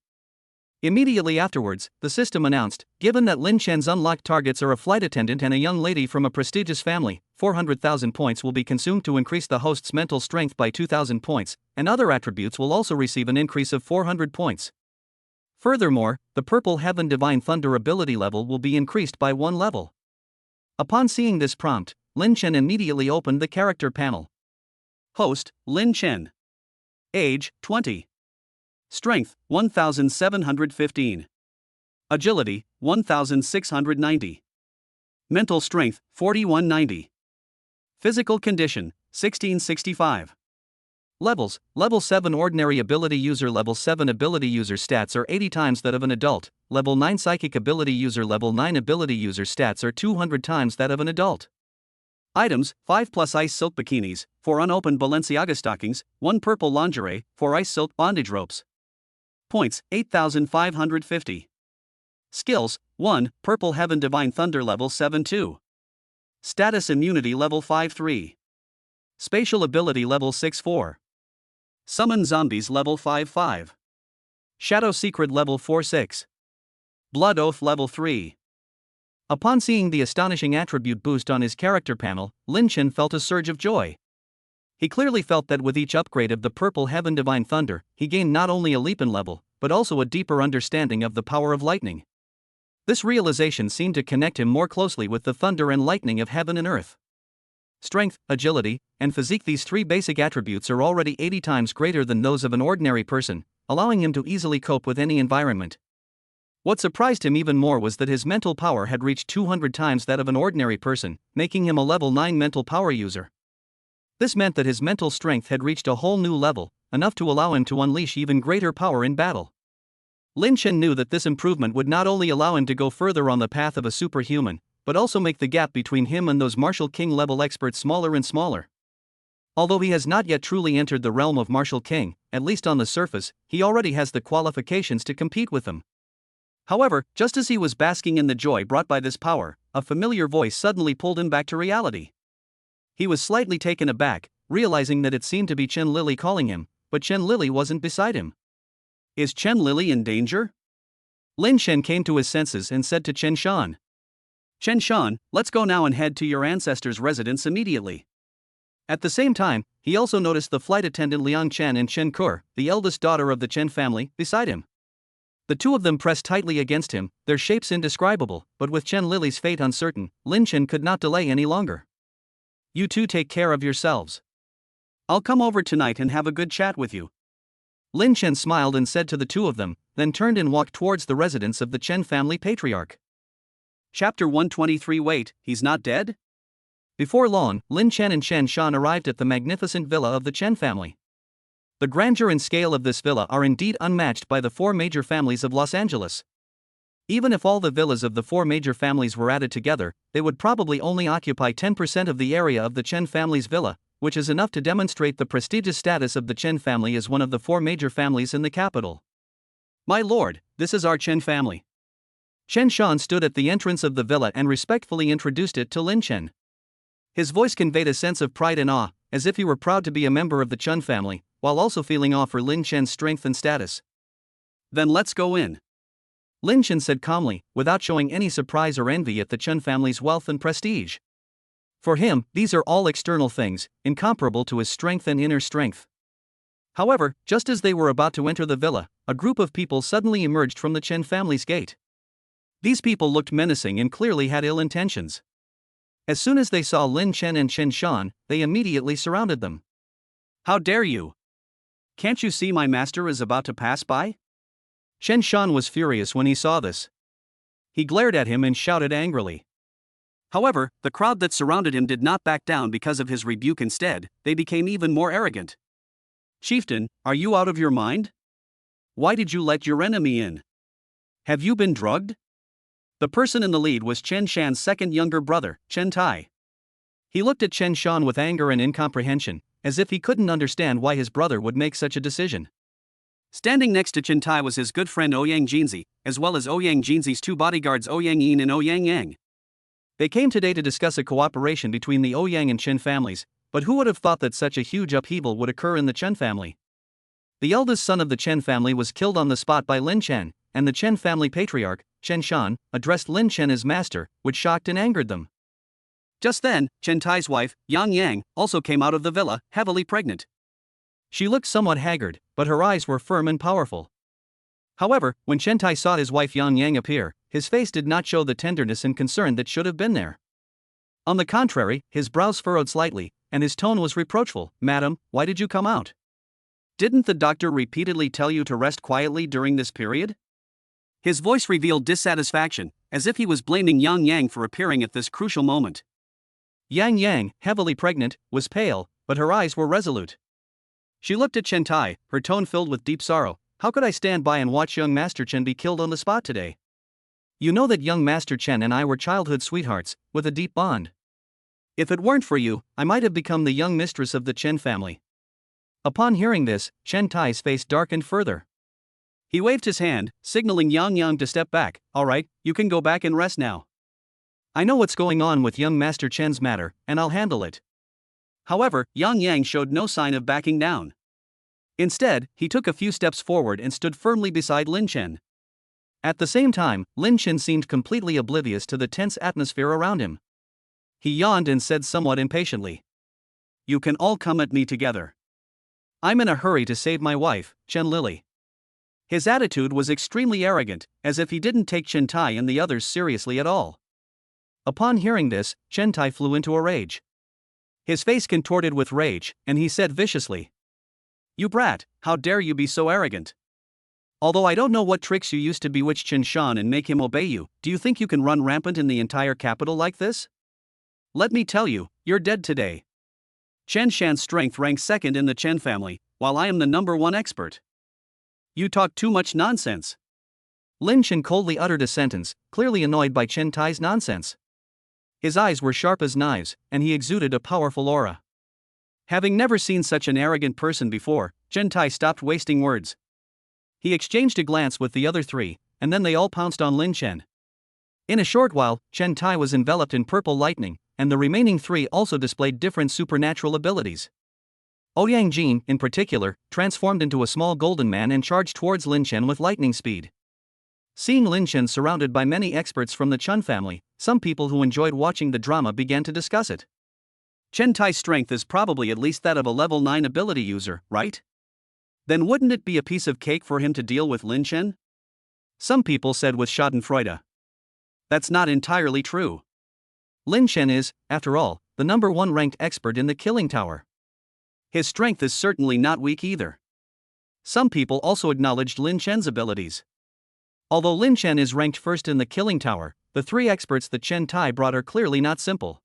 B: Immediately afterwards, the system announced, given that Lin Chen's unlocked targets are a flight attendant and a young lady from a prestigious family, 400,000 points will be consumed to increase the host's mental strength by 2,000 points, and other attributes will also receive an increase of 400 points. Furthermore, the Purple Heaven Divine Thunder ability level will be increased by 1 level. Upon seeing this prompt, Lin Chen immediately opened the character panel. Host, Lin Chen. Age, 20. Strength, 1,715. Agility, 1,690. Mental strength, 4,190. Physical condition, 1665. Levels, Level 7 Ordinary Ability User. Level 7 Ability User stats are 80 times that of an adult. Level 9 Psychic Ability User. Level 9 Ability User stats are 200 times that of an adult. Items, 5 plus ice silk bikinis, 4 unopened Balenciaga stockings, 1 purple lingerie, 4 ice silk bondage ropes. Points, 8,550. Skills, 1, Purple Heaven Divine Thunder level 7-2. Status Immunity level 5-3. Spatial Ability level 6-4. Summon Zombies level 5-5. Shadow Secret level 4-6. Blood Oath level 3. Upon seeing the astonishing attribute boost on his character panel, Lin Chen felt a surge of joy. He clearly felt that with each upgrade of the Purple Heaven Divine Thunder, he gained not only a leap in level, but also a deeper understanding of the power of lightning. This realization seemed to connect him more closely with the thunder and lightning of heaven and earth. Strength, agility, and physique. These 3 basic attributes are already 80 times greater than those of an ordinary person, allowing him to easily cope with any environment. What surprised him even more was that his mental power had reached 200 times that of an ordinary person, making him a level 9 mental power user. This meant that his mental strength had reached a whole new level, enough to allow him to unleash even greater power in battle. Lin Chen knew that this improvement would not only allow him to go further on the path of a superhuman, but also make the gap between him and those Martial King level experts smaller and smaller. Although he has not yet truly entered the realm of Martial King, at least on the surface, he already has the qualifications to compete with them. However, just as he was basking in the joy brought by this power, a familiar voice suddenly pulled him back to reality. He was slightly taken aback, realizing that it seemed to be Chen Lili calling him, but Chen Lili wasn't beside him. Is Chen Lili in danger? Lin Chen came to his senses and said to Chen Shan. Chen Shan, let's go now and head to your ancestor's residence immediately. At the same time, he also noticed the flight attendant Liang Chen and Chen Kur, the eldest daughter of the Chen family, beside him. The two of them pressed tightly against him, their shapes indescribable, but with Chen Lily's fate uncertain, Lin Chen could not delay any longer.
A: You two take care of yourselves. I'll come over tonight and have a good chat with you.
B: Lin Chen smiled and said to the two of them, then turned and walked towards the residence of the Chen family patriarch.
A: Chapter 123. Wait, he's not dead?
B: Before long, Lin Chen and Chen Shan arrived at the magnificent villa of the Chen family. The grandeur and scale of this villa are indeed unmatched by the four major families of Los Angeles. Even if all the villas of the four major families were added together, they would probably only occupy 10% of the area of the Chen family's villa, which is enough to demonstrate the prestigious status of the Chen family as one of the four major families in the capital.
A: My lord, this is our Chen family.
B: Chen Shan stood at the entrance of the villa and respectfully introduced it to Lin Chen. His voice conveyed a sense of pride and awe, as if he were proud to be a member of the Chen family, while also feeling awe for Lin Chen's strength and status.
A: Then let's go in.
B: Lin Chen said calmly, without showing any surprise or envy at the Chen family's wealth and prestige. For him, these are all external things, incomparable to his strength and inner strength. However, just as they were about to enter the villa, a group of people suddenly emerged from the Chen family's gate. These people looked menacing and clearly had ill intentions. As soon as they saw Lin Chen and Chen Shan, they immediately surrounded them.
A: How dare you? Can't you see my master is about to pass by?
B: Chen Shan was furious when he saw this. He glared at him and shouted angrily.
A: However, the crowd that surrounded him did not back down because of his rebuke. Instead, they became even more arrogant. Chieftain, are you out of your mind? Why did you let your enemy in? Have you been drugged? The person in the lead was Chen Shan's second younger brother, Chen Tai.
B: He looked at Chen Shan with anger and incomprehension, as if he couldn't understand why his brother would make such a decision.
A: Standing next to Chen Tai was his good friend Ouyang Jinzi, as well as Ouyang Jinzi's two bodyguards Ouyang Yin and Ouyang Yang.
B: They came today to discuss a cooperation between the Ouyang and Chen families, but who would have thought that such a huge upheaval would occur in the Chen family? The eldest son of the Chen family was killed on the spot by Lin Chen, and the Chen family patriarch, Chen Shan, addressed Lin Chen as master, which shocked and angered them.
A: Just then, Chen Tai's wife, Yang Yang, also came out of the villa, heavily pregnant.
B: She looked somewhat haggard, but her eyes were firm and powerful. However, when Chen Tai saw his wife Yang Yang appear, his face did not show the tenderness and concern that should have been there. On the contrary, his brows furrowed slightly, and his tone was reproachful. Madam, why did you come out?
A: Didn't the doctor repeatedly tell you to rest quietly during this period? His voice revealed dissatisfaction, as if he was blaming Yang Yang for appearing at this crucial moment.
B: Yang Yang, heavily pregnant, was pale, but her eyes were resolute. She looked at Chen Tai, her tone filled with deep sorrow. How could I stand by and watch young Master Chen be killed on the spot today? You know that young Master Chen and I were childhood sweethearts, with a deep bond. If it weren't for you, I might have become the young mistress of the Chen family. Upon hearing this, Chen Tai's face darkened further.
A: He waved his hand, signaling Yang Yang to step back. All right, you can go back and rest now.
B: I know what's going on with young Master Chen's matter, and I'll handle it.
A: However, Yang Yang showed no sign of backing down. Instead, he took a few steps forward and stood firmly beside Lin Chen.
B: At the same time, Lin Chen seemed completely oblivious to the tense atmosphere around him. He yawned and said somewhat impatiently,
A: You can all come at me together. I'm in a hurry to save my wife, Chen Lily. His attitude was extremely arrogant, as if he didn't take Chen Tai and the others seriously at all.
B: Upon hearing this, Chen Tai flew into a rage. His face contorted with rage, and he said viciously,
A: You brat, how dare you be so arrogant?
B: Although I don't know what tricks you used to bewitch Chen Shan and make him obey you, do you think you can run rampant in the entire capital like this?
A: Let me tell you, you're dead today. Chen Shan's strength ranks second in the Chen family, while I am the #1 expert. You talk too much nonsense.
B: Lin Chen coldly uttered a sentence, clearly annoyed by Chen Tai's nonsense. His eyes were sharp as knives, and he exuded a powerful aura.
A: Having never seen such an arrogant person before, Chen Tai stopped wasting words. He exchanged a glance with the other three, and then they all pounced on Lin Chen.
B: In a short while, Chen Tai was enveloped in purple lightning, and the remaining three also displayed different supernatural abilities. Ouyang Jin, in particular, transformed into a small golden man and charged towards Lin Chen with lightning speed. Seeing Lin Chen surrounded by many experts from the Chen family, some people who enjoyed watching the drama began to discuss it.
A: Chen Tai's strength is probably at least that of a level 9 ability user, right? Then wouldn't it be a piece of cake for him to deal with Lin Chen? Some people said with schadenfreude. That's not entirely true.
B: Lin Chen is, after all, the #1 ranked expert in the killing tower.
A: His strength is certainly not weak either. Some people also acknowledged Lin Chen's abilities.
B: Although Lin Chen is ranked first in the killing tower, the 3 experts that Chen Tai brought are clearly not simple.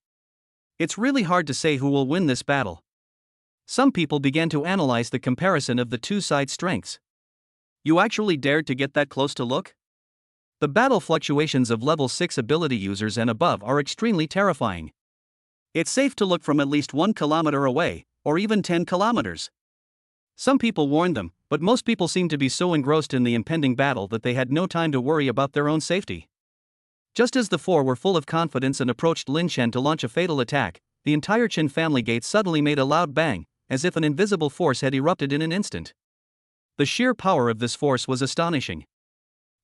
A: It's really hard to say who will win this battle.
B: Some people began to analyze the comparison of the 2 sides' strengths.
A: You actually dared to get that close to look?
B: The battle fluctuations of level 6 ability users and above are extremely terrifying.
A: It's safe to look from at least 1 kilometer away, or even 10 kilometers.
B: Some people warned them, but most people seemed to be so engrossed in the impending battle that they had no time to worry about their own safety. Just as the 4 were full of confidence and approached Lin Chen to launch a fatal attack, the entire Chen family gate suddenly made a loud bang, as if an invisible force had erupted in an instant. The sheer power of this force was astonishing.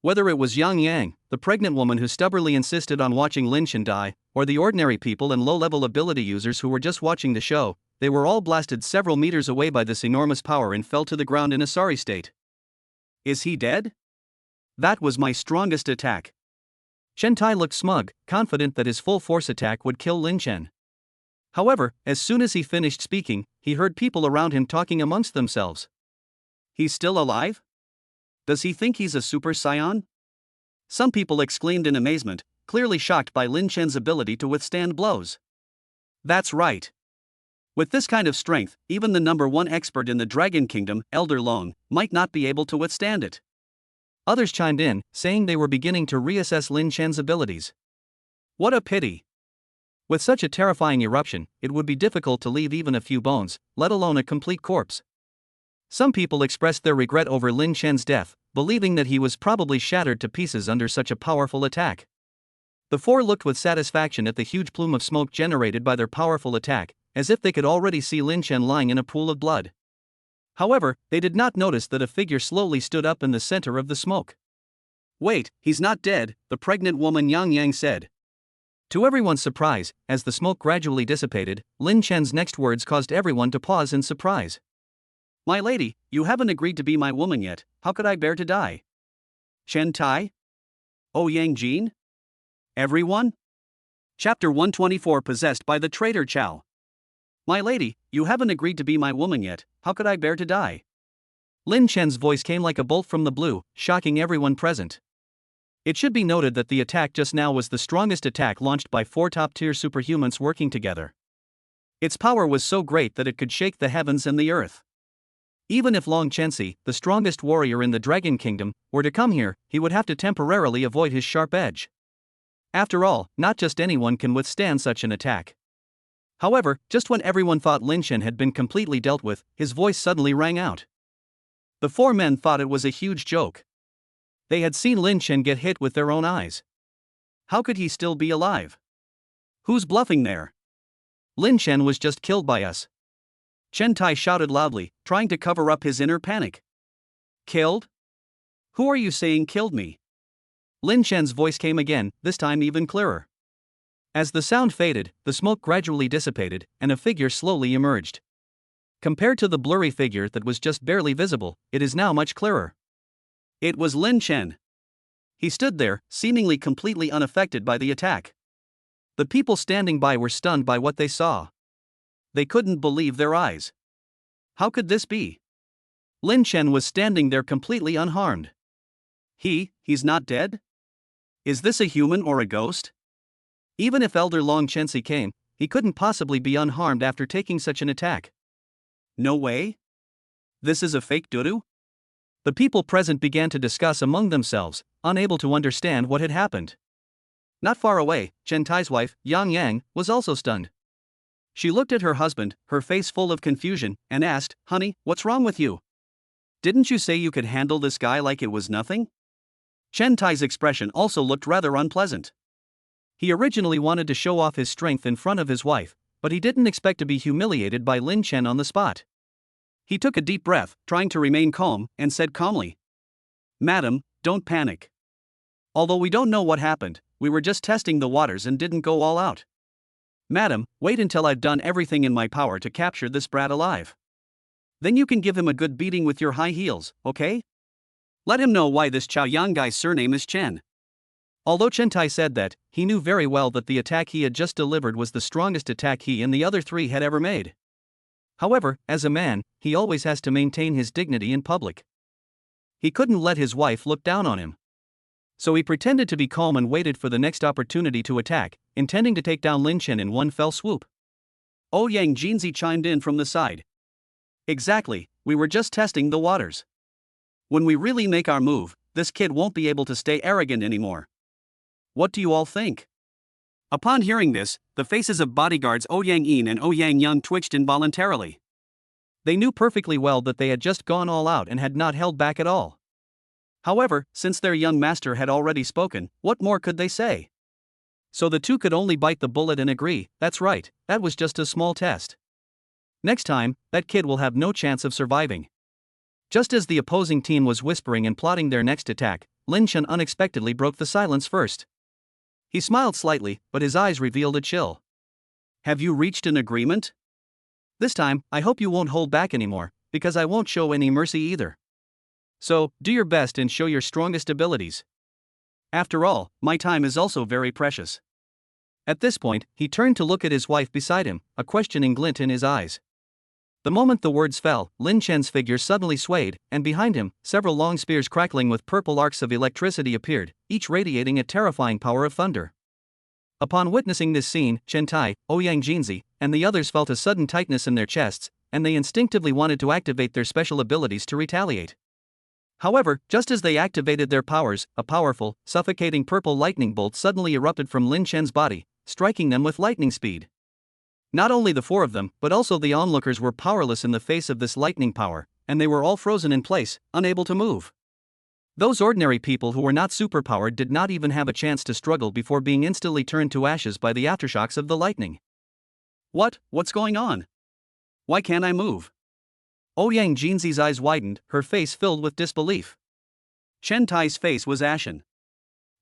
B: Whether it was Yang Yang, the pregnant woman who stubbornly insisted on watching Lin Chen die, or the ordinary people and low-level ability users who were just watching the show, they were all blasted several meters away by this enormous power and fell to the ground in a sorry state.
A: Is he dead? That was my strongest attack.
B: Chen Tai looked smug, confident that his full force attack would kill Lin Chen. However, as soon as he finished speaking, he heard people around him talking amongst themselves.
A: He's still alive? Does he think he's a Super Saiyan? Some people exclaimed in amazement, clearly shocked by Lin Chen's ability to withstand blows. That's right. With this kind of strength, even the #1 expert in the Dragon Kingdom, Elder Long, might not be able to withstand it.
B: Others chimed in, saying they were beginning to reassess Lin Chen's abilities.
A: What a pity.
B: With such a terrifying eruption, it would be difficult to leave even a few bones, let alone a complete corpse. Some people expressed their regret over Lin Chen's death, believing that he was probably shattered to pieces under such a powerful attack. The 4 looked with satisfaction at the huge plume of smoke generated by their powerful attack, as if they could already see Lin Chen lying in a pool of blood. However, they did not notice that a figure slowly stood up in the center of the smoke.
A: Wait, he's not dead, the pregnant woman Yang Yang said.
B: To everyone's surprise, as the smoke gradually dissipated, Lin Chen's next words caused everyone to pause in surprise.
A: My lady, you haven't agreed to be my woman yet, how could I bear to die? Chen Tai? Oh Yang Jin? Everyone? Chapter 124 Possessed by the Traitor Chow. My lady, you haven't agreed to be my woman yet, how could I bear to die?
B: Lin Chen's voice came like a bolt from the blue, shocking everyone present. It should be noted that the attack just now was the strongest attack launched by 4 top-tier superhumans working together. Its power was so great that it could shake the heavens and the earth. Even if Long Chensi, the strongest warrior in the Dragon Kingdom, were to come here, he would have to temporarily avoid his sharp edge. After all, not just anyone can withstand such an attack. However, just when everyone thought Lin Chen had been completely dealt with, his voice suddenly rang out. The 4 men thought it was a huge joke. They had seen Lin Chen get hit with their own eyes.
A: How could he still be alive? Who's bluffing there?
B: Lin Chen was just killed by us.
A: Chen Tai shouted loudly, trying to cover up his inner panic. Killed? Who are you saying killed me?
B: Lin Chen's voice came again, this time even clearer. As the sound faded, the smoke gradually dissipated, and a figure slowly emerged. Compared to the blurry figure that was just barely visible, it is now much clearer.
A: It was Lin Chen. He stood there, seemingly completely unaffected by the attack. The people standing by were stunned by what they saw. They couldn't believe their eyes. How could this be? Lin Chen was standing there completely unharmed. He's not dead? Is this a human or a ghost?
B: Even if Elder Long Chensi came, he couldn't possibly be unharmed after taking such an attack.
A: No way? This is a fake Duru?
B: The people present began to discuss among themselves, unable to understand what had happened. Not far away, Chen Tai's wife, Yang Yang, was also stunned.
A: She looked at her husband, her face full of confusion, and asked, "Honey, what's wrong with you? Didn't you say you could handle this guy like it was nothing?" Chen Tai's expression also looked rather unpleasant.
B: He originally wanted to show off his strength in front of his wife, but he didn't expect to be humiliated by Lin Chen on the spot.
A: He took a deep breath, trying to remain calm, and said calmly, "Madam, don't panic. Although we don't know what happened, we were just testing the waters and didn't go all out. Madam, wait until I've done everything in my power to capture this brat alive. Then you can give him a good beating with your high heels, okay?" Let him know why this Chao Yang guy's surname is Chen.
B: Although Chen Tai said that, he knew very well that the attack he had just delivered was the strongest attack he and the other three had ever made. However, as a man, he always has to maintain his dignity in public. He couldn't let his wife look down on him. So he pretended to be calm and waited for the next opportunity to attack, intending to take down Lin Chen in one fell swoop.
A: Ouyang Jinzi chimed in from the side. Exactly, we were just testing the waters. When we really make our move, this kid won't be able to stay arrogant anymore. What do you all think? Upon hearing this, the faces of bodyguards Ouyang Yin and Ouyang Yang twitched involuntarily.
B: They knew perfectly well that they had just gone all out and had not held back at all.
A: However, since their young master had already spoken, what more could they say?
B: So the two could only bite the bullet and agree, that's right, that was just a small test. Next time, that kid will have no chance of surviving. Just as the opposing team was whispering and plotting their next attack, Lin Chen unexpectedly broke the silence first. He smiled slightly, but his eyes revealed a chill.
A: Have you reached an agreement?
B: This time, I hope you won't hold back anymore, because I won't show any mercy either. So, do your best and show your strongest abilities.
A: After all, my time is also very precious.
B: At this point, he turned to look at his wife beside him, a questioning glint in his eyes. The moment the words fell, Lin Chen's figure suddenly swayed, and behind him, several long spears crackling with purple arcs of electricity appeared, each radiating a terrifying power of thunder. Upon witnessing this scene, Chen Tai, Ouyang Jinzi, and the others felt a sudden tightness in their chests, and they instinctively wanted to activate their special abilities to retaliate. However, just as they activated their powers, a powerful, suffocating purple lightning bolt suddenly erupted from Lin Chen's body, striking them with lightning speed. Not only the four of them, but also the onlookers were powerless in the face of this lightning power, and they were all frozen in place, unable to move. Those ordinary people who were not superpowered did not even have a chance to struggle before being instantly turned to ashes by the aftershocks of the lightning.
A: What's going on? Why can't I move?
B: Ouyang Jinzi's eyes widened, her face filled with disbelief.
A: Chen Tai's face was ashen.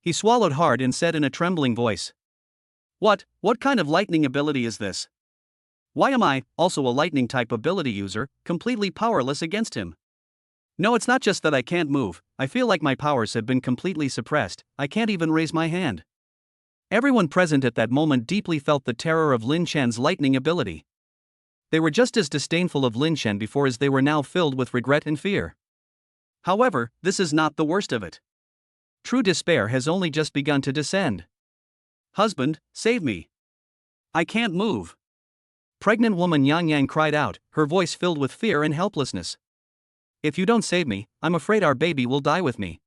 B: He swallowed hard and said in a trembling voice.
A: What kind of lightning ability is this? Why am I, also a lightning-type ability user, completely powerless against him? No, it's not just that I can't move, I feel like my powers have been completely suppressed, I can't even raise my hand. Everyone present at that moment deeply felt the terror of Lin Chen's lightning ability. They were just as disdainful of Lin Chen before as they were now filled with regret and fear. However, this is not the worst of it.
B: True despair has only just begun to descend.
A: Husband, save me. I can't move.
B: Pregnant woman Yang Yang cried out, her voice filled with fear and helplessness. If you don't save me, I'm afraid our baby will die with me.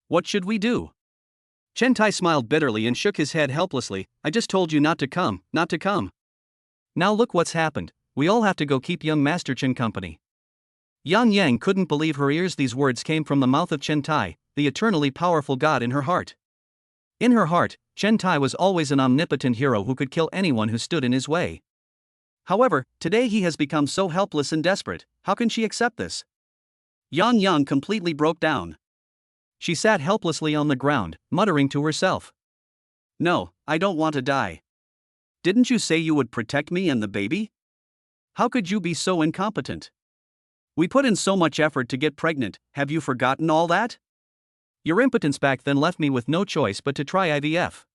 A: What should we do?
B: Chen Tai smiled bitterly and shook his head helplessly. I just told you not to come, not to come. Now look what's happened, we all have to go keep young Master Chen company. Yang Yang couldn't believe her ears. These words came from the mouth of Chen Tai, the eternally powerful god in her heart. In her heart, Chen Tai was always an omnipotent hero who could kill anyone who stood in his way.
A: However, today he has become so helpless and desperate, how can she accept this? Yang Yang completely broke down.
B: She sat helplessly on the ground, muttering to herself.
A: No, I don't want to die. Didn't you say you would protect me and the baby? How could you be so incompetent? We put in so much effort to get pregnant, have you forgotten all that?
B: Your impotence back then left me with no choice but to try IVF.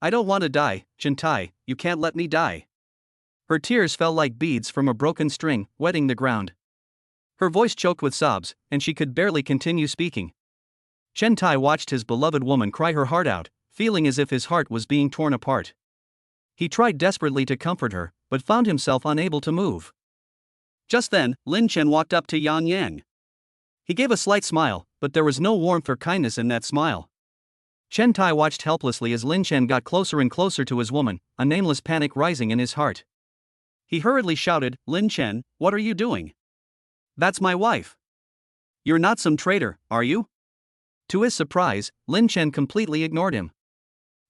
A: I don't want to die, Chen Tai, you can't let me die.
B: Her tears fell like beads from a broken string, wetting the ground. Her voice choked with sobs, and she could barely continue speaking. Chen Tai watched his beloved woman cry her heart out, feeling as if his heart was being torn apart. He tried desperately to comfort her, but found himself unable to move.
A: Just then, Lin Chen walked up to Yang Yang.
B: He gave a slight smile, but there was no warmth or kindness in that smile. Chen Tai watched helplessly as Lin Chen got closer and closer to his woman, a nameless panic rising in his heart.
A: He hurriedly shouted, Lin Chen, what are you doing? That's my wife. You're not some traitor, are you?
B: To his surprise, Lin Chen completely ignored him.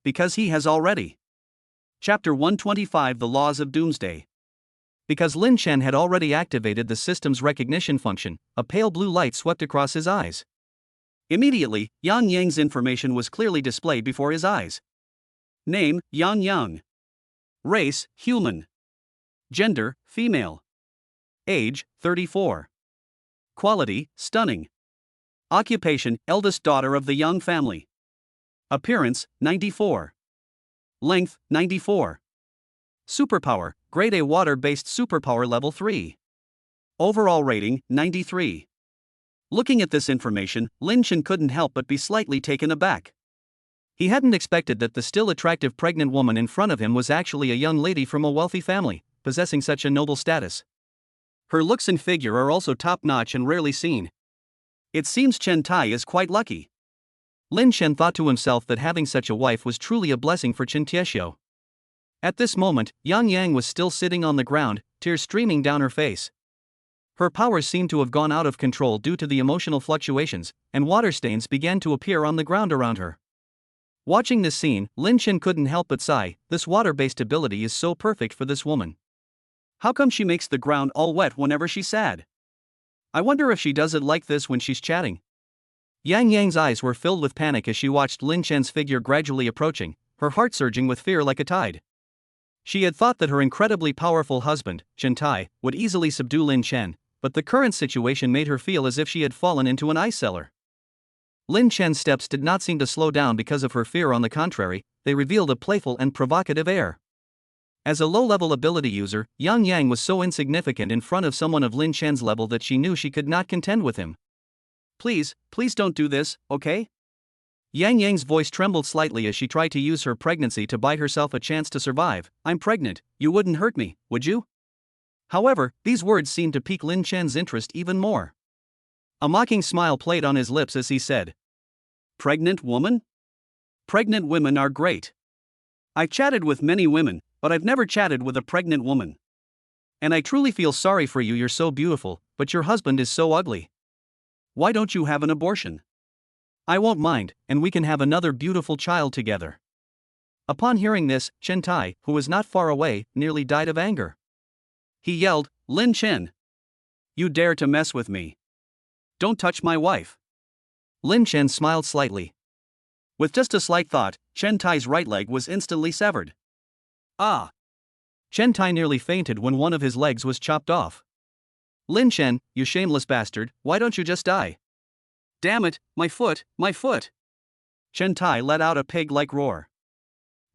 A: Because he has already. Chapter 125 The Laws of Doomsday.
B: Because Lin Chen had already activated the system's recognition function, a pale blue light swept across his eyes.
A: Immediately, Yang Yang's information was clearly displayed before his eyes. Name, Yang Yang. Race, human. Gender, female. Age, 34. Quality, stunning. Occupation, eldest daughter of the Young family. Appearance, 94. Length, 94. Superpower, Grade A water-based superpower level 3. Overall rating, 93. Looking at this information, Lin Chen couldn't help but be slightly taken aback. He hadn't expected that the still attractive pregnant woman in front of him was actually a young lady from a wealthy family, possessing such a noble status. Her looks and figure are also top-notch and rarely seen. It seems Chen Tai is quite lucky. Lin Chen thought to himself that having such a wife was truly a blessing for Chen Tiexiu. At this moment, Yang Yang was still sitting on the ground, tears streaming down her face. Her powers seemed to have gone out of control due to the emotional fluctuations, and water stains began to appear on the ground around her. Watching this scene, Lin Chen couldn't help but sigh. This water-based ability is so perfect for this woman. How come she makes the ground all wet whenever she's sad? I wonder if she does it like this when she's chatting. Yang Yang's eyes were filled with panic as she watched Lin Chen's figure gradually approaching, her heart surging with fear like a tide. She had thought that her incredibly powerful husband, Chen Tai, would easily subdue Lin Chen, but the current situation made her feel as if she had fallen into an ice cellar. Lin Chen's steps did not seem to slow down because of her fear. On the contrary, they revealed a playful and provocative air. As a low-level ability user, Yang Yang was so insignificant in front of someone of Lin Chen's level that she knew she could not contend with him. Please don't do this, okay? Yang Yang's voice trembled slightly as she tried to use her pregnancy to buy herself a chance to survive. I'm pregnant, you wouldn't hurt me, would you? However, these words seemed to pique Lin Chen's interest even more. A mocking smile played on his lips as he said, Pregnant woman? Pregnant women are great. I've chatted with many women, but I've never chatted with a pregnant woman. And I truly feel sorry for you. You're so beautiful, but your husband is so ugly. Why don't you have an abortion? I won't mind, and we can have another beautiful child together. Upon hearing this, Chen Tai, who was not far away, nearly died of anger. He yelled, Lin Chen! You dare to mess with me? Don't touch my wife. Lin Chen smiled slightly. With just a slight thought, Chen Tai's right leg was instantly severed. Ah! Chen Tai nearly fainted when one of his legs was chopped off. Lin Chen, you shameless bastard, why don't you just die? Damn it, my foot, my foot! Chen Tai let out a pig-like roar.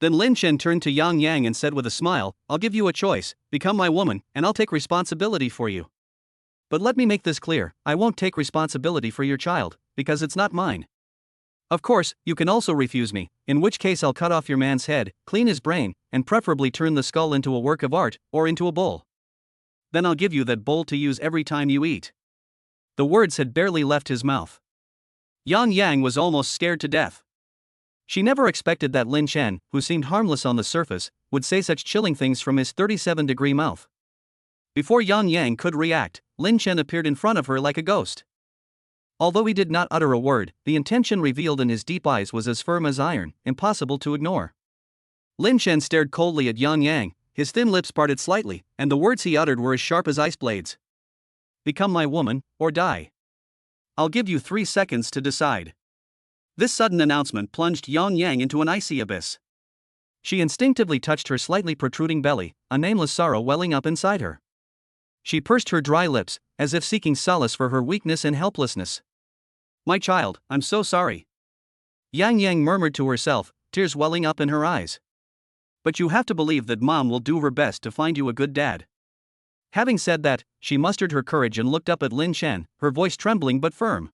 A: Then Lin Chen turned to Yang Yang and said with a smile, I'll give you a choice, become my woman, and I'll take responsibility for you. But let me make this clear, I won't take responsibility for your child, because it's not mine. Of course, you can also refuse me, in which case I'll cut off your man's head, clean his brain, and preferably turn the skull into a work of art, or into a bowl. Then I'll give you that bowl to use every time you eat. The words had barely left his mouth. Yang Yang was almost scared to death. She never expected that Lin Chen, who seemed harmless on the surface, would say such chilling things from his 37-degree mouth. Before Yang Yang could react, Lin Chen appeared in front of her like a ghost. Although he did not utter a word, the intention revealed in his deep eyes was as firm as iron, impossible to ignore. Lin Chen stared coldly at Yang Yang, his thin lips parted slightly, and the words he uttered were as sharp as ice blades. Become my woman, or die. I'll give you 3 seconds to decide. This sudden announcement plunged Yang Yang into an icy abyss. She instinctively touched her slightly protruding belly, a nameless sorrow welling up inside her. She pursed her dry lips, as if seeking solace for her weakness and helplessness. My child, I'm so sorry. Yang Yang murmured to herself, tears welling up in her eyes. But you have to believe that Mom will do her best to find you a good dad. Having said that, she mustered her courage and looked up at Lin Chen, her voice trembling but firm.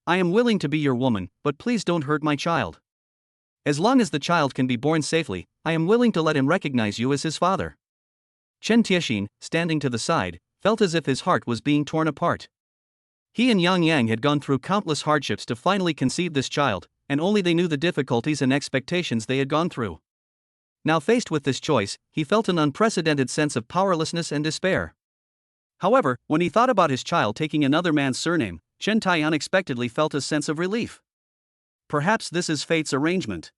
A: I am willing to be your woman, but please don't hurt my child. As long as the child can be born safely, I am willing to let him recognize you as his father. Chen Tiexian, standing to the side, felt as if his heart was being torn apart. He and Yang Yang had gone through countless hardships to finally conceive this child, and only they knew the difficulties and expectations they had gone through. Now faced with this choice, he felt an unprecedented sense of powerlessness and despair. However, when he thought about his child taking another man's surname, Chen Tai unexpectedly felt a sense of relief. Perhaps this is fate's arrangement.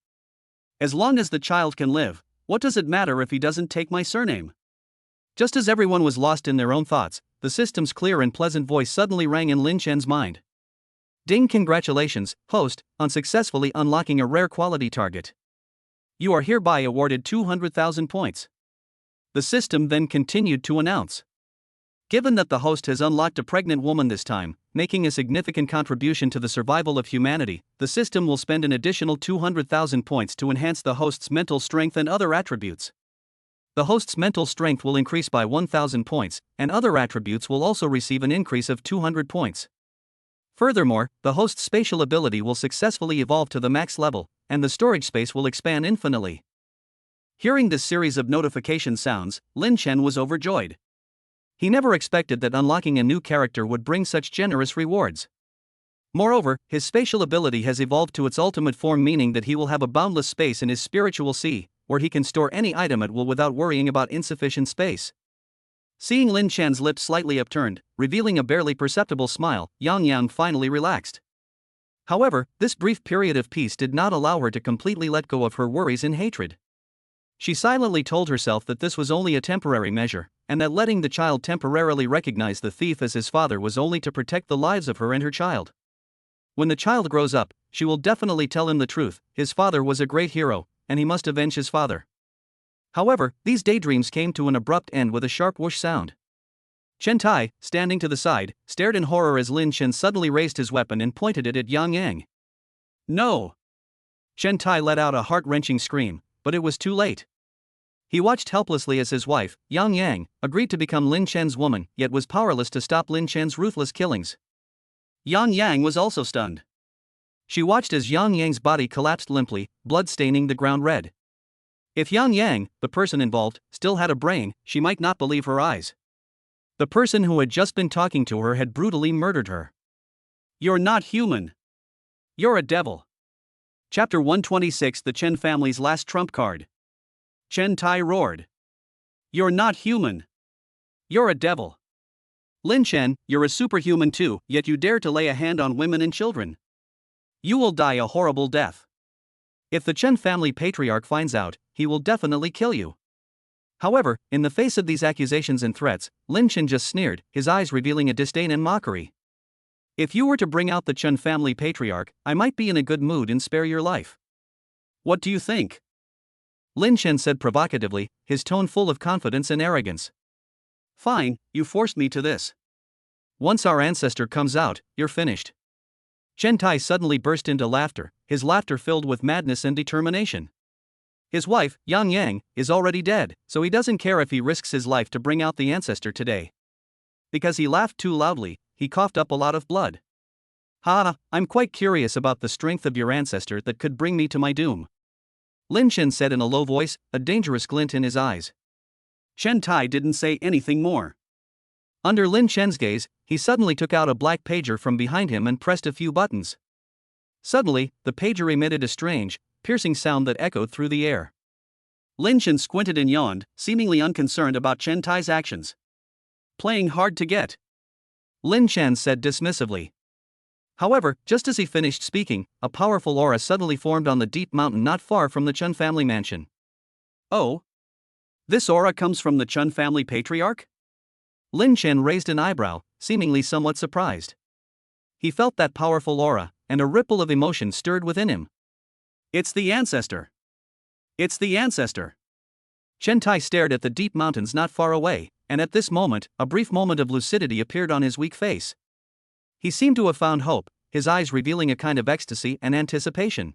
A: As long as the child can live, what does it matter if he doesn't take my surname? Just as everyone was lost in their own thoughts, the system's clear and pleasant voice suddenly rang in Lin Chen's mind. Ding! Congratulations, host, on successfully unlocking a rare quality target. You are hereby awarded 200,000 points. The system then continued to announce. Given that the host has unlocked a pregnant woman this time,
B: making a significant contribution to the survival of humanity, the system will spend an additional 200,000 points to enhance the host's mental strength and other attributes. The host's mental strength will increase by 1,000 points, and other attributes will also receive an increase of 200 points. Furthermore, the host's spatial ability will successfully evolve to the max level, and the storage space will expand infinitely. Hearing this series of notification sounds, Lin Chen was overjoyed. He never expected that unlocking a new character would bring such generous rewards. Moreover, his spatial ability has evolved to its ultimate form, meaning that he will have a boundless space in his spiritual sea, where he can store any item at will without worrying about insufficient space. Seeing Lin Chen's lips slightly upturned, revealing a barely perceptible smile, Yang Yang finally relaxed. However, this brief period of peace did not allow her to completely let go of her worries and hatred. She silently told herself that this was only a temporary measure, and that letting the child temporarily recognize the thief as his father was only to protect the lives of her and her child. When the child grows up, she will definitely tell him the truth. His father was a great hero, and he must avenge his father. However, these daydreams came to an abrupt end with a sharp whoosh sound. Chen Tai, standing to the side, stared in horror as Lin Chen suddenly raised his weapon and pointed it at Yang Yang. No! Chen Tai let out a heart-wrenching scream, but it was too late. He watched helplessly as his wife, Yang Yang, agreed to become Lin Chen's woman, yet was powerless to stop Lin Chen's ruthless killings. Yang Yang was also stunned. She watched as Yang Yang's body collapsed limply, blood staining the ground red. If Yang Yang, the person involved, still had a brain, she might not believe her eyes. The person who had just been talking to her had brutally murdered her. You're not human. You're a devil. Chapter 126, The Chen Family's Last Trump Card. Chen Tai roared. You're not human. You're a devil. Lin Chen, you're a superhuman too, yet you dare to lay a hand on women and children. You will die a horrible death. If the Chen family patriarch finds out, he will definitely kill you. However, in the face of these accusations and threats, Lin Chen just sneered, his eyes revealing a disdain and mockery. If you were to bring out the Chen family patriarch, I might be in a good mood and spare your life. What do you think? Lin Chen said provocatively, his tone full of confidence and arrogance. Fine, you forced me to this. Once our ancestor comes out, you're finished. Chen Tai suddenly burst into laughter, his laughter filled with madness and determination. His wife, Yang Yang, is already dead, so he doesn't care if he risks his life to bring out the ancestor today. Because he laughed too loudly, he coughed up a lot of blood. Ha, I'm quite curious about the strength of your ancestor that could bring me to my doom. Lin Chen said in a low voice, a dangerous glint in his eyes. Chen Tai didn't say anything more. Under Lin Chen's gaze, he suddenly took out a black pager from behind him and pressed a few buttons. Suddenly, the pager emitted a strange, piercing sound that echoed through the air. Lin Chen squinted and yawned, seemingly unconcerned about Chen Tai's actions. Playing hard to get, Lin Chen said dismissively. However, just as he finished speaking, a powerful aura suddenly formed on the deep mountain not far from the Chen family mansion. Oh? This aura comes from the Chen family patriarch? Lin Chen raised an eyebrow, seemingly somewhat surprised. He felt that powerful aura, and a ripple of emotion stirred within him. It's the ancestor. It's the ancestor. Chen Tai stared at the deep mountains not far away, and at this moment, a brief moment of lucidity appeared on his weak face. He seemed to have found hope, his eyes revealing a kind of ecstasy and anticipation.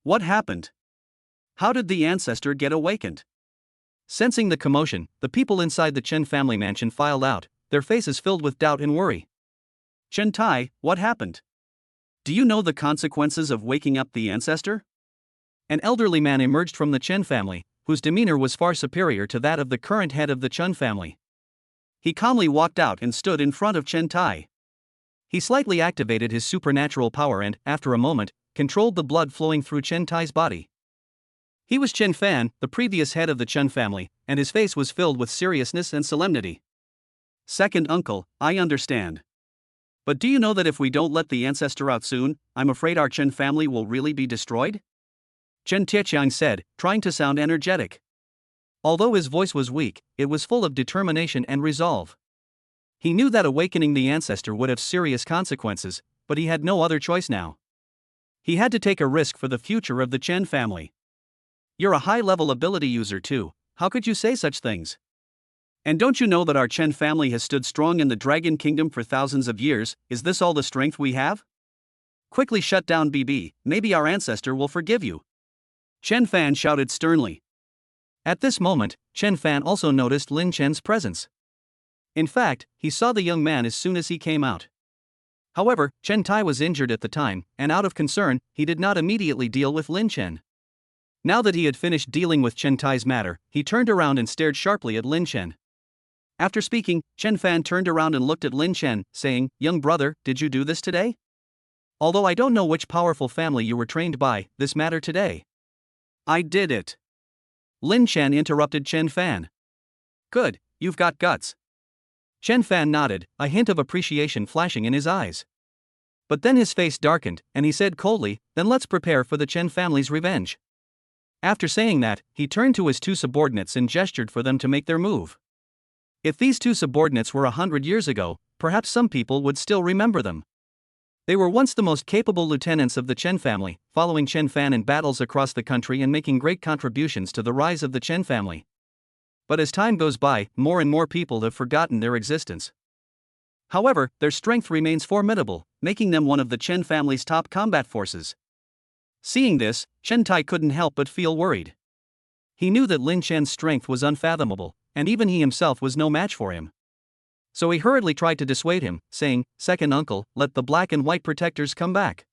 B: What happened? How did the ancestor get awakened? Sensing the commotion, the people inside the Chen family mansion filed out, their faces filled with doubt and worry. Chen Tai, what happened? Do you know the consequences of waking up the ancestor? An elderly man emerged from the Chen family, whose demeanor was far superior to that of the current head of the Chen family. He calmly walked out and stood in front of Chen Tai. He slightly activated his supernatural power and, after a moment, controlled the blood flowing through Chen Tai's body. He was Chen Fan, the previous head of the Chen family, and his face was filled with seriousness and solemnity. Second uncle, I understand. But do you know that if we don't let the ancestor out soon, I'm afraid our Chen family will really be destroyed? Chen Tietjiang said, trying to sound energetic. Although his voice was weak, it was full of determination and resolve. He knew that awakening the ancestor would have serious consequences, but he had no other choice now. He had to take a risk for the future of the Chen family. You're a high-level ability user too, how could you say such things?
A: And don't you know that our Chen family has stood strong in the Dragon Kingdom for thousands of years? Is this all the strength we have? Quickly shut down BB, maybe our ancestor will forgive you. Chen Fan shouted sternly.
B: At this moment, Chen Fan also noticed Lin Chen's presence. In fact, he saw the young man as soon as he came out. However, Chen Tai was injured at the time, and out of concern, he did not immediately deal with Lin Chen. Now that he had finished dealing with Chen Tai's matter, he turned around and stared sharply at Lin Chen. After speaking, Chen Fan turned around and looked at Lin Chen, saying, "Young brother, did you do this today? Although I don't know which powerful family you were trained by, this matter today."
A: I did it.
B: Lin Chen interrupted Chen Fan.
A: Good, you've got guts.
B: Chen Fan nodded, a hint of appreciation flashing in his eyes. But then his face darkened, and he said coldly, "Then let's prepare for the Chen family's revenge." After saying that, he turned to his two subordinates and gestured for them to make their move. If these two subordinates were 100 years ago, perhaps some people would still remember them. They were once the most capable lieutenants of the Chen family, following Chen Fan in battles across the country and making great contributions to the rise of the Chen family. But as time goes by, more and more people have forgotten their existence. However, their strength remains formidable, making them one of the Chen family's top combat forces. Seeing this, Chen Tai couldn't help but feel worried. He knew that Lin Chen's strength was unfathomable, and even he himself was no match for him. So he hurriedly tried to dissuade him, saying, "Second uncle, let the black and white protectors come back.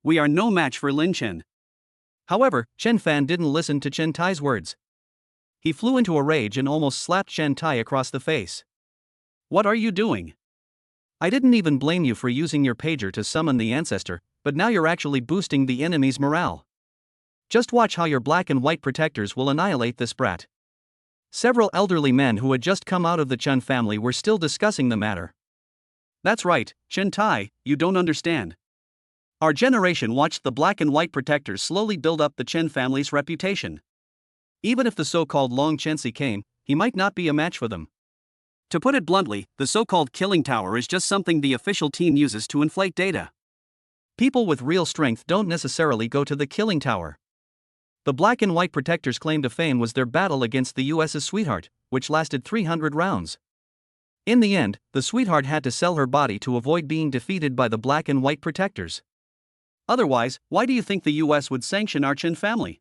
A: We are no match for Lin Chen."
B: However, Chen Fan didn't listen to Chen Tai's words. He flew into a rage and almost slapped Chen Tai across the face.
A: "What are you doing?
B: I didn't even blame you for using your pager to summon the ancestor, but now you're actually boosting the enemy's morale. Just watch how your black and white protectors will annihilate this brat." Several elderly men who had just come out of the Chen family were still discussing the matter.
A: "That's right, Chen Tai, you don't understand. Our generation watched the black and white protectors slowly build up the Chen family's reputation. Even if the so-called Long Chensi came, he might not be a match for them. To put it bluntly, the so-called killing tower is just something the official team uses to inflate data.
B: People with real strength don't necessarily go to the killing tower. The black and white protectors' claim to fame was their battle against the US's Sweetheart, which lasted 300 rounds. In the end, the Sweetheart had to sell her body to avoid being defeated by the black and white protectors.
A: Otherwise, why do you think the US would sanction our Chen family?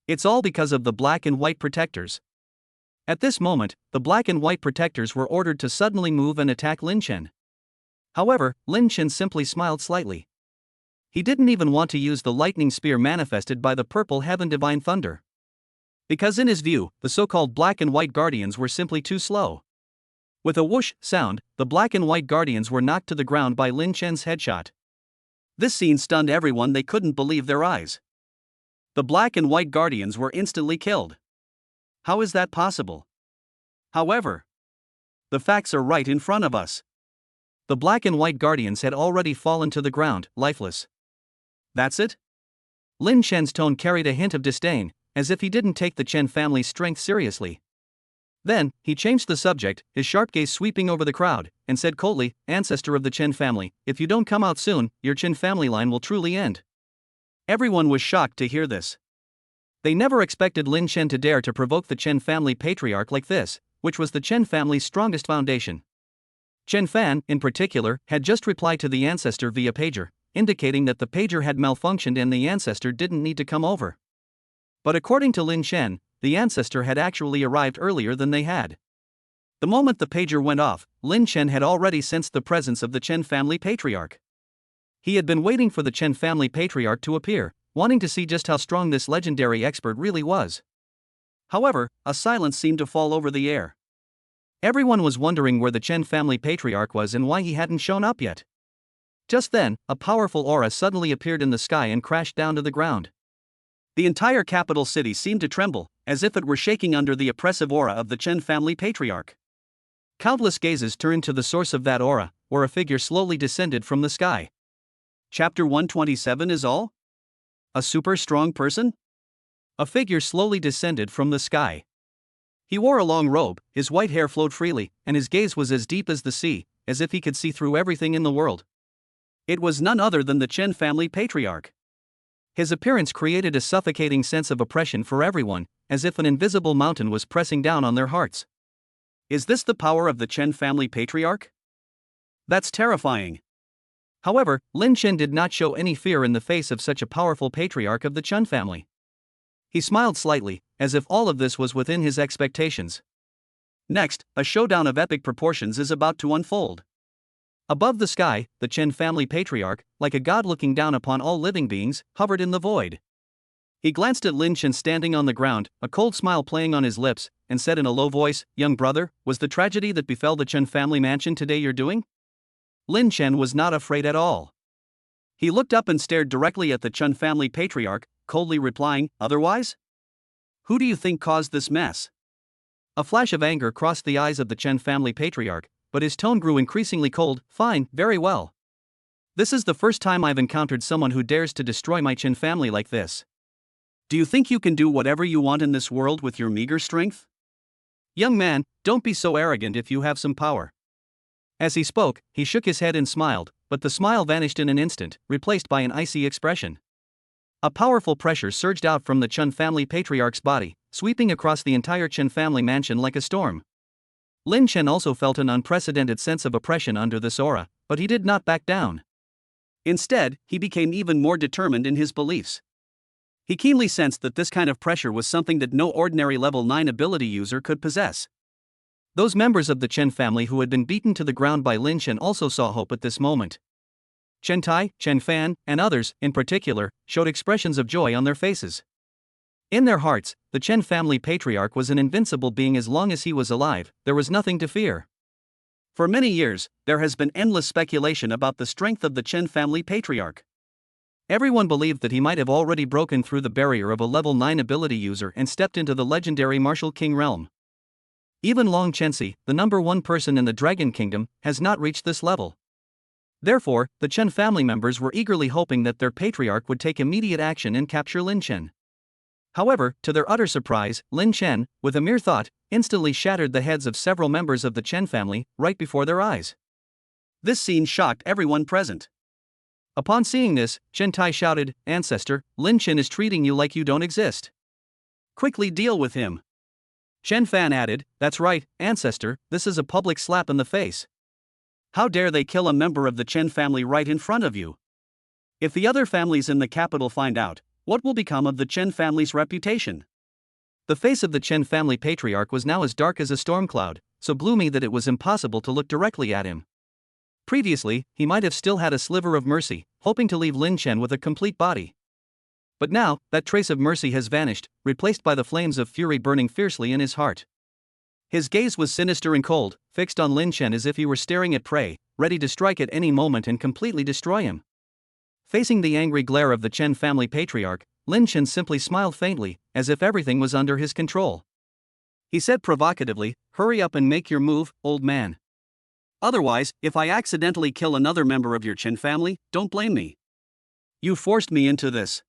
B: It's all because of the black and white protectors. At this moment, the black and white protectors were ordered to suddenly move and attack Lin Chen. However, Lin Chen simply smiled slightly. He didn't even want to use the lightning spear manifested by the purple heaven divine thunder. Because in his view, the so-called black and white guardians were simply too slow. With a whoosh sound, the black and white guardians were knocked to the ground by Lin Chen's headshot.
A: This scene stunned everyone, they couldn't believe their eyes. The black and white guardians were instantly killed. How is that possible? However, the facts are right in front of us.
B: The black and white guardians had already fallen to the ground, lifeless.
A: That's it?
B: Lin Chen's tone carried a hint of disdain, as if he didn't take the Chen family's strength seriously. Then, he changed the subject, his sharp gaze sweeping over the crowd, and said coldly, "Ancestor of the Chen family, if you don't come out soon, your Chen family line will truly end."
A: Everyone was shocked to hear this.
B: They never expected Lin Chen to dare to provoke the Chen family patriarch like this, which was the Chen family's strongest foundation. Chen Fan, in particular, had just replied to the ancestor via pager, indicating that the pager had malfunctioned and the ancestor didn't need to come over. But according to Lin Chen, the ancestor had actually arrived earlier than they had. The moment the pager went off, Lin Chen had already sensed the presence of the Chen family patriarch. He had been waiting for the Chen family patriarch to appear, wanting to see just how strong this legendary expert really was. However, a silence seemed to fall over the air. Everyone was wondering where the Chen family patriarch was and why he hadn't shown up yet. Just then, a powerful aura suddenly appeared in the sky and crashed down to the ground.
A: The entire capital city seemed to tremble, as if it were shaking under the oppressive aura of the Chen family patriarch.
B: Countless gazes turned to the source of that aura, where a figure slowly descended from the sky.
A: Chapter 127 is all? A super strong person?
B: A figure slowly descended from the sky. He wore a long robe, his white hair flowed freely, and his gaze was as deep as the sea, as if he could see through everything in the world.
A: It was none other than the Chen family patriarch.
B: His appearance created a suffocating sense of oppression for everyone, as if an invisible mountain was pressing down on their hearts.
A: Is this the power of the Chen family patriarch? That's terrifying.
B: However, Lin Chen did not show any fear in the face of such a powerful patriarch of the Chen family. He smiled slightly, as if all of this was within his expectations.
A: Next, a showdown of epic proportions is about to unfold.
B: Above the sky, the Chen family patriarch, like a god looking down upon all living beings, hovered in the void. He glanced at Lin Chen standing on the ground, a cold smile playing on his lips, and said in a low voice, "Young brother, was the tragedy that befell the Chen family mansion today your doing?" Lin Chen was not afraid at all.
A: He looked up and stared directly at the Chen family patriarch, coldly replying, "Otherwise? Who do you think caused this mess?"
B: A flash of anger crossed the eyes of the Chen family patriarch, but his tone grew increasingly cold. "Fine, very well. This is the first time I've encountered someone who dares to destroy my Chen family like this.
A: Do you think you can do whatever you want in this world with your meager strength?
B: Young man, don't be so arrogant if you have some power." As he spoke, he shook his head and smiled, but the smile vanished in an instant, replaced by an icy expression. A powerful pressure surged out from the Chen family patriarch's body, sweeping across the entire Chen family mansion like a storm. Lin Chen also felt an unprecedented sense of oppression under this aura, but he did not back down.
A: Instead, he became even more determined in his beliefs. He keenly sensed that this kind of pressure was something that no ordinary level 9 ability user could possess.
B: Those members of the Chen family who had been beaten to the ground by Lin Chen also saw hope at this moment. Chen Tai, Chen Fan, and others, in particular, showed expressions of joy on their faces. In their hearts, the Chen family patriarch was an invincible being. As long as he was alive, there was nothing to fear.
A: For many years, there has been endless speculation about the strength of the Chen family patriarch.
B: Everyone believed that he might have already broken through the barrier of a level 9 ability user and stepped into the legendary Martial King realm. Even Long Chenxi, the number 1 person in the Dragon Kingdom, has not reached this level. Therefore, the Chen family members were eagerly hoping that their patriarch would take immediate action and capture Lin Chen. However, to their utter surprise, Lin Chen, with a mere thought, instantly shattered the heads of several members of the Chen family, right before their eyes.
A: This scene shocked everyone present.
B: Upon seeing this, Chen Tai shouted, "Ancestor, Lin Chen is treating you like you don't exist.
A: Quickly deal with him."
B: Chen Fan added, "That's right, Ancestor, this is a public slap in the face.
A: How dare they kill a member of the Chen family right in front of you? If the other families in the capital find out, what will become of the Chen family's reputation?"
B: The face of the Chen family patriarch was now as dark as a storm cloud, so gloomy that it was impossible to look directly at him. Previously, he might have still had a sliver of mercy, hoping to leave Lin Chen with a complete body. But now, that trace of mercy has vanished, replaced by the flames of fury burning fiercely in his heart. His gaze was sinister and cold, fixed on Lin Chen as if he were staring at prey, ready to strike at any moment and completely destroy him. Facing the angry glare of the Chen family patriarch, Lin Chen simply smiled faintly, as if everything was under his control. He said provocatively, "Hurry up and make your move, old man.
A: Otherwise, if I accidentally kill another member of your Chen family, don't blame me. You forced me into this."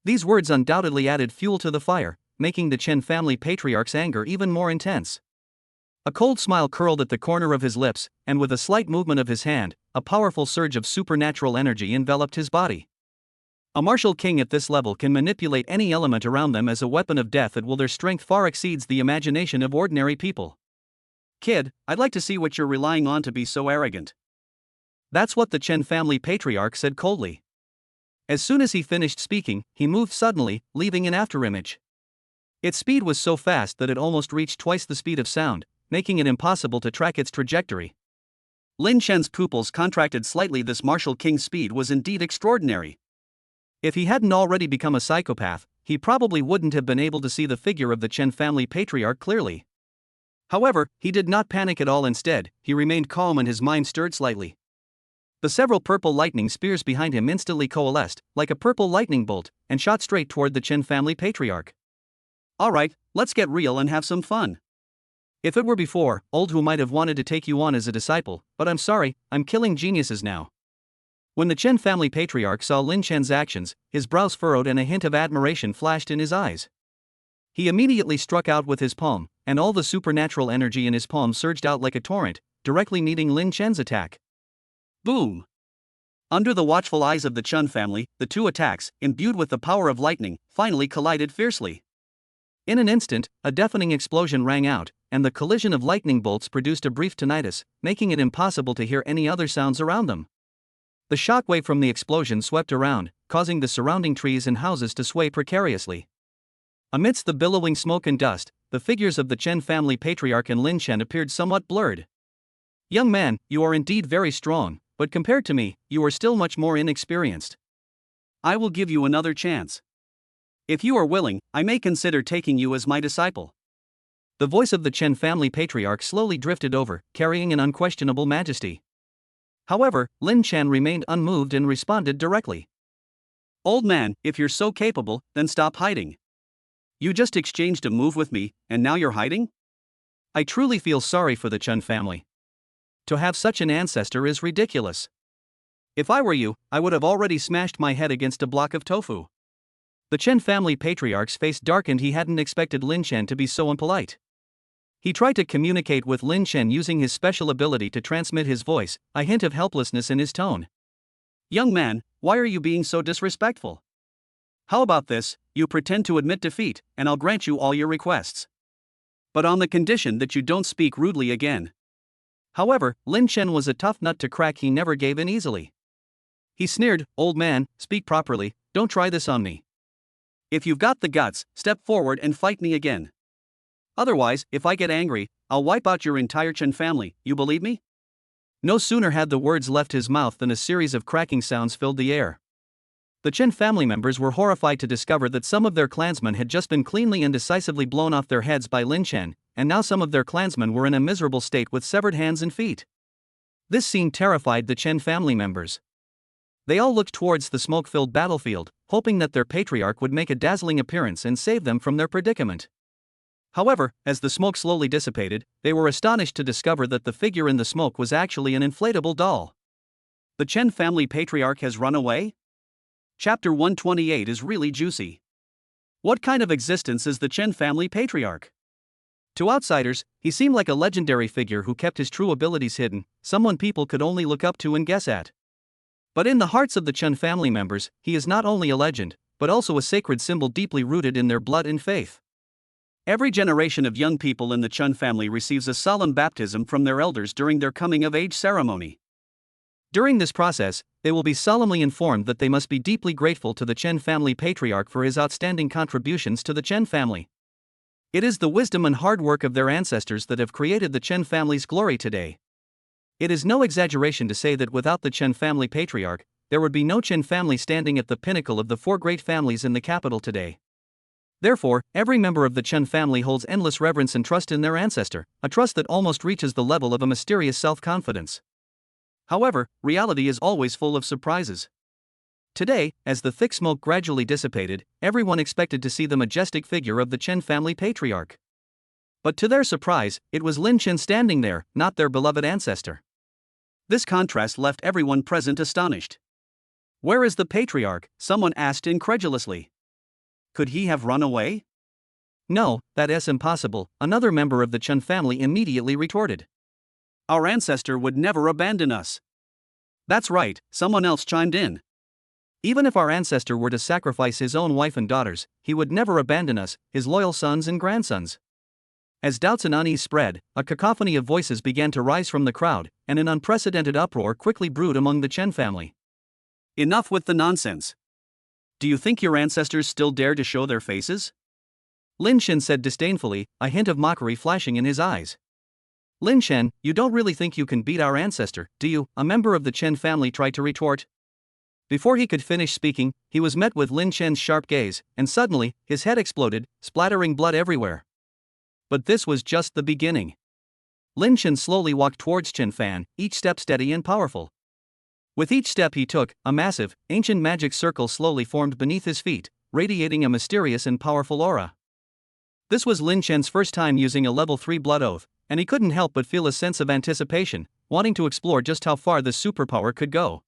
B: These words undoubtedly added fuel to the fire, making the Chen family patriarch's anger even more intense. A cold smile curled at the corner of his lips, and with a slight movement of his hand, a powerful surge of supernatural energy enveloped his body. A martial king at this level can manipulate any element around them as a weapon of death, while their strength far exceeds the imagination of ordinary people.
A: "Kid, I'd like to see what you're relying on to be so arrogant."
B: That's what the Chen family patriarch said coldly. As soon as he finished speaking, he moved suddenly, leaving an afterimage. Its speed was so fast that it almost reached twice the speed of sound, making it impossible to track its trajectory.
A: Lin Chen's pupils contracted slightly. This martial king's speed was indeed extraordinary.
B: If he hadn't already become a psychopath, he probably wouldn't have been able to see the figure of the Chen family patriarch clearly. However, he did not panic at all. Instead, he remained calm and his mind stirred slightly. The several purple lightning spears behind him instantly coalesced, like a purple lightning bolt, and shot straight toward the Chen family patriarch.
A: "Alright, let's get real and have some fun."
B: If it were before, old who might have wanted to take you on as a disciple, but I'm sorry, I'm killing geniuses now. When the Chen family patriarch saw Lin Chen's actions, his brows furrowed and a hint of admiration flashed in his eyes. He immediately struck out with his palm, and all the supernatural energy in his palm surged out like a torrent, directly meeting Lin Chen's attack.
A: Boom! Under the watchful eyes of the Chen family, the two attacks, imbued with the power of lightning, finally collided fiercely.
B: In an instant, a deafening explosion rang out, and the collision of lightning bolts produced a brief tinnitus, making it impossible to hear any other sounds around them. The shockwave from the explosion swept around, causing the surrounding trees and houses to sway precariously. Amidst the billowing smoke and dust, the figures of the Chen family patriarch and Lin Chen appeared somewhat blurred. "Young man, you are indeed very strong, but compared to me, you are still much more inexperienced.
A: I will give you another chance. If you are willing, I may consider taking you as my disciple."
B: The voice of the Chen family patriarch slowly drifted over, carrying an unquestionable majesty. However, Lin Chen remained unmoved and responded directly.
A: "Old man, if you're so capable, then stop hiding. You just exchanged a move with me, and now you're hiding?"
B: I truly feel sorry for the Chen family. To have such an ancestor is ridiculous. If I were you, I would have already smashed my head against a block of tofu. The Chen family patriarch's face darkened. He hadn't expected Lin Chen to be so impolite. He tried to communicate with Lin Chen using his special ability to transmit his voice, a hint of helplessness in his tone.
A: "Young man, why are you being so disrespectful? How about this, you pretend to admit defeat, and I'll grant you all your requests. But on the condition that you don't speak rudely again."
B: However, Lin Chen was a tough nut to crack. He never gave in easily. He sneered, "Old man, speak properly, don't try this on me.
A: If you've got the guts, step forward and fight me again. Otherwise, if I get angry, I'll wipe out your entire Chen family, you believe me?"
B: No sooner had the words left his mouth than a series of cracking sounds filled the air. The Chen family members were horrified to discover that some of their clansmen had just been cleanly and decisively blown off their heads by Lin Chen, and now some of their clansmen were in a miserable state with severed hands and feet. This scene terrified the Chen family members. They all looked towards the smoke-filled battlefield, hoping that their patriarch would make a dazzling appearance and save them from their predicament. However, as the smoke slowly dissipated, they were astonished to discover that the figure in the smoke was actually an inflatable doll.
A: The Chen family patriarch has run away? Chapter 128 is really juicy. What kind of existence is the Chen family patriarch?
B: To outsiders, he seemed like a legendary figure who kept his true abilities hidden, someone people could only look up to and guess at. But in the hearts of the Chen family members, he is not only a legend, but also a sacred symbol deeply rooted in their blood and faith.
A: Every generation of young people in the Chen family receives a solemn baptism from their elders during their coming-of-age ceremony.
B: During this process, they will be solemnly informed that they must be deeply grateful to the Chen family patriarch for his outstanding contributions to the Chen family. It is the wisdom and hard work of their ancestors that have created the Chen family's glory today. It is no exaggeration to say that without the Chen family patriarch, there would be no Chen family standing at the pinnacle of the four great families in the capital today. Therefore, every member of the Chen family holds endless reverence and trust in their ancestor, a trust that almost reaches the level of a mysterious self-confidence. However, reality is always full of surprises. Today, as the thick smoke gradually dissipated, everyone expected to see the majestic figure of the Chen family patriarch. But to their surprise, it was Lin Chen standing there, not their beloved ancestor.
A: This contrast left everyone present astonished. "Where is the patriarch?" someone asked incredulously. "Could he have run away?"
B: "No, that is impossible," another member of the Chen family immediately retorted.
A: "Our ancestor would never abandon us." "That's right," someone else chimed in.
B: "Even if our ancestor were to sacrifice his own wife and daughters, he would never abandon us, his loyal sons and grandsons." As doubts and unease spread, a cacophony of voices began to rise from the crowd, and an unprecedented uproar quickly brewed among the Chen family.
A: "Enough with the nonsense. Do you think your ancestors still dare to show their faces?"
B: Lin Chen said disdainfully, a hint of mockery flashing in his eyes. "Lin Chen, you don't really think you can beat our ancestor, do you?" a member of the Chen family tried to retort. Before he could finish speaking, he was met with Lin Chen's sharp gaze, and suddenly, his head exploded, splattering blood everywhere. But this was just the beginning. Lin Chen slowly walked towards Chen Fan, each step steady and powerful. With each step he took, a massive, ancient magic circle slowly formed beneath his feet, radiating a mysterious and powerful aura. This was Lin Chen's first time using a level 3 blood oath, and he couldn't help but feel a sense of anticipation, wanting to explore just how far this superpower could go.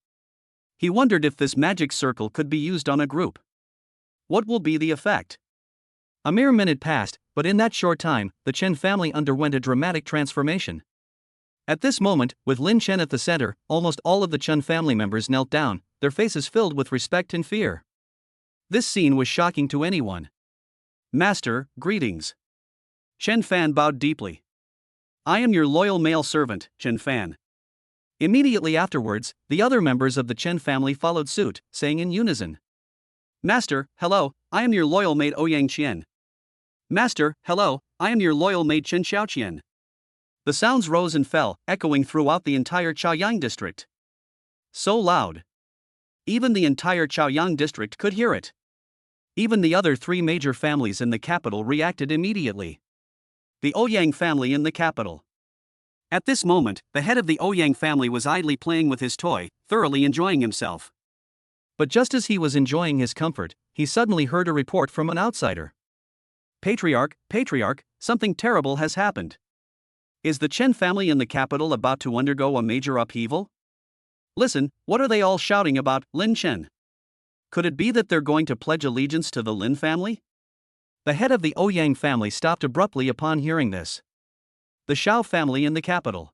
A: He wondered if this magic circle could be used on a group. What will be the effect?
B: A mere minute passed, but in that short time, the Chen family underwent a dramatic transformation. At this moment, with Lin Chen at the center, almost all of the Chen family members knelt down, their faces filled with respect and fear. This scene was shocking to anyone.
A: Master, greetings. Chen Fan bowed deeply. I am your loyal male servant, Chen Fan. Immediately afterwards, the other members of the Chen family followed suit, saying in unison. Master, hello, I am your loyal maid Ouyang Qian. Master, hello, I am your loyal maid Chen Xiaoqian. The sounds rose and fell, echoing throughout the entire Chaoyang district. So loud. Even the entire Chaoyang district could hear it. Even the other three major families in the capital reacted immediately. The Ouyang family in the capital. At this moment, the head of the Ouyang family was idly playing with his toy, thoroughly enjoying himself. But just as he was enjoying his comfort, he suddenly heard a report from an outsider. Patriarch, something terrible has happened. Is the Chen family in the capital about to undergo a major upheaval? Listen, what are they all shouting about, Lin Chen? Could it be that they're going to pledge allegiance to the Lin family? The head of the Ouyang family stopped abruptly upon hearing this. The Xiao family in the capital.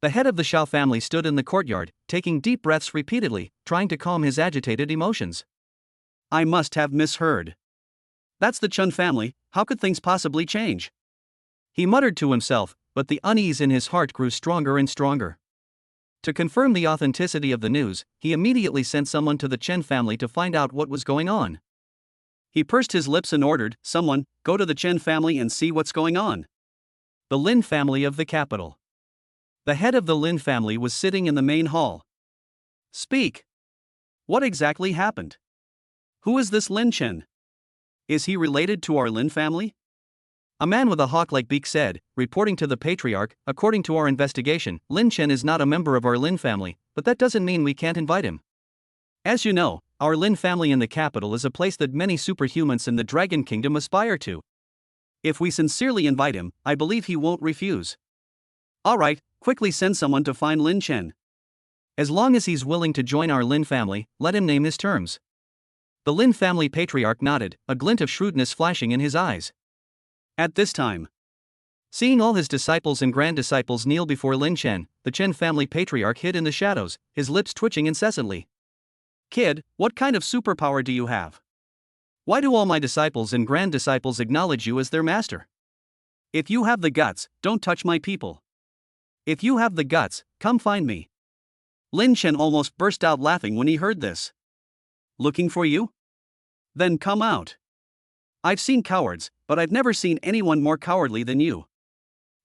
A: The head of the Xiao family stood in the courtyard, taking deep breaths repeatedly, trying to calm his agitated emotions. I must have misheard. That's the Chen family, how could things possibly change? He muttered to himself, but the unease in his heart grew stronger and stronger. To confirm the authenticity of the news, he immediately sent someone to the Chen family to find out what was going on. He pursed his lips and ordered, someone, go to the Chen family and see what's going on. The Lin family of the capital. The head of the Lin family was sitting in the main hall. Speak. What exactly happened? Who is this Lin Chen? Is he related to our Lin family? A man with a hawk-like beak said, reporting to the patriarch, according to our investigation, Lin Chen is not a member of our Lin family, but that doesn't mean we can't invite him. As you know, our Lin family in the capital is a place that many superhumans in the Dragon Kingdom aspire to. If we sincerely invite him, I believe he won't refuse. Alright, quickly send someone to find Lin Chen. As long as he's willing to join our Lin family, let him name his terms. The Lin family patriarch nodded, a glint of shrewdness flashing in his eyes. At this time, seeing all his disciples and grand-disciples kneel before Lin Chen, the Chen family patriarch hid in the shadows, his lips twitching incessantly. Kid, what kind of superpower do you have? Why do all my disciples and grand-disciples acknowledge you as their master? If you have the guts, don't touch my people. If you have the guts, come find me. Lin Chen almost burst out laughing when he heard this. Looking for you? Then come out. I've seen cowards, but I've never seen anyone more cowardly than you.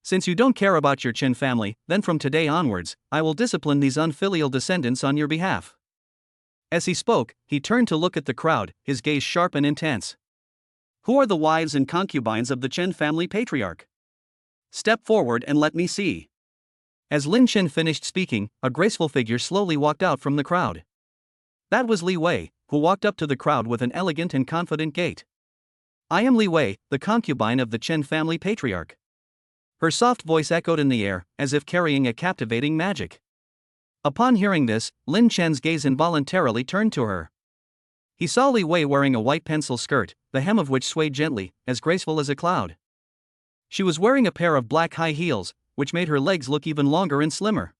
A: Since you don't care about your Chen family, then from today onwards, I will discipline these unfilial descendants on your behalf. As he spoke, he turned to look at the crowd, his gaze sharp and intense. Who are the wives and concubines of the Chen family patriarch? Step forward and let me see. As Lin Chen finished speaking, a graceful figure slowly walked out from the crowd. That was Li Wei, who walked up to the crowd with an elegant and confident gait. I am Li Wei, the concubine of the Chen family patriarch. Her soft voice echoed in the air, as if carrying a captivating magic. Upon hearing this, Lin Chen's gaze involuntarily turned to her. He saw Li Wei wearing a white pencil skirt, the hem of which swayed gently, as graceful as a cloud. She was wearing a pair of black high heels, which made her legs look even longer and slimmer.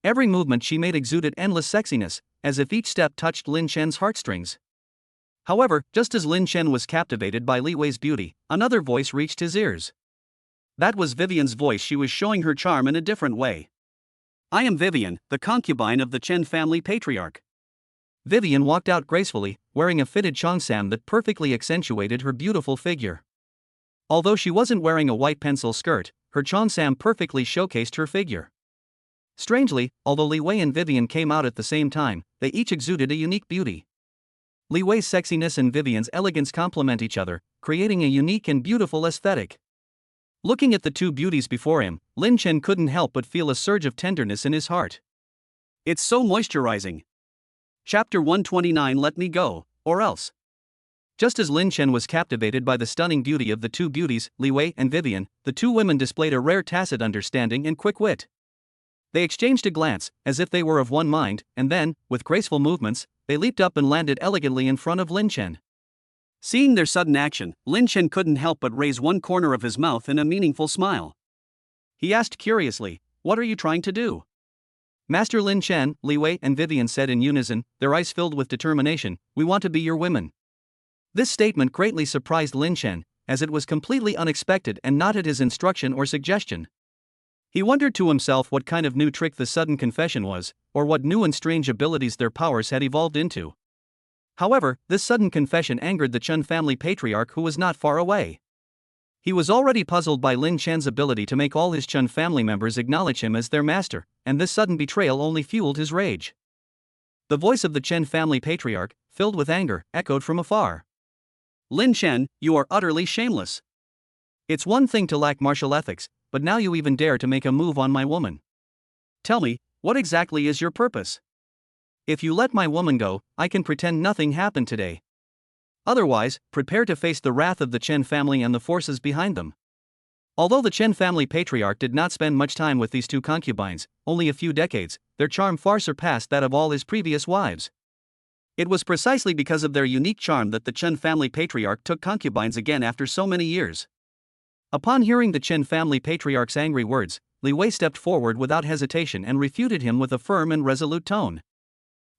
A: Every movement she made exuded endless sexiness, as if each step touched Lin Chen's heartstrings. However, just as Lin Chen was captivated by Li Wei's beauty, another voice reached his ears. That was Vivian's voice. She was showing her charm in a different way. I am Vivian, the concubine of the Chen family patriarch. Vivian walked out gracefully, wearing a fitted cheongsam that perfectly accentuated her beautiful figure. Although she wasn't wearing a white pencil skirt, her cheongsam perfectly showcased her figure. Strangely, although Li Wei and Vivian came out at the same time, they each exuded a unique beauty. Li Wei's sexiness and Vivian's elegance complement each other, creating a unique and beautiful aesthetic. Looking at the two beauties before him, Lin Chen couldn't help but feel a surge of tenderness in his heart. It's so moisturizing. Chapter 129. Let me go, or else. Just as Lin Chen was captivated by the stunning beauty of the two beauties, Li Wei and Vivian, the two women displayed a rare tacit understanding and quick wit. They exchanged a glance, as if they were of one mind, and then, with graceful movements, they leaped up and landed elegantly in front of Lin Chen. Seeing their sudden action, Lin Chen couldn't help but raise one corner of his mouth in a meaningful smile. He asked curiously, "What are you trying to do?" Master Lin Chen, Li Wei and Vivian said in unison, their eyes filled with determination, "We want to be your women."
B: This statement greatly surprised Lin Chen, as it was completely unexpected and not at his instruction or suggestion. He wondered to himself what kind of new trick the sudden confession was, or what new and strange abilities their powers had evolved into. However, this sudden confession angered the Chen family patriarch, who was not far away. He was already puzzled by Lin Chen's ability to make all his Chen family members acknowledge him as their master, and this sudden betrayal only fueled his rage. The voice of the Chen family patriarch, filled with anger, echoed from afar.
A: Lin Chen, you are utterly shameless.
B: It's one thing to lack martial ethics, but now you even dare to make a move on my woman.
A: Tell me, what exactly is your purpose?
B: If you let my woman go, I can pretend nothing happened today. Otherwise, prepare to face the wrath of the Chen family and the forces behind them. Although the Chen family patriarch did not spend much time with these two concubines, only a few decades, their charm far surpassed that of all his previous wives.
A: It was precisely because of their unique charm that the Chen family patriarch took concubines again after so many years.
B: Upon hearing the Chen family patriarch's angry words, Li Wei stepped forward without hesitation and refuted him with a firm and resolute tone.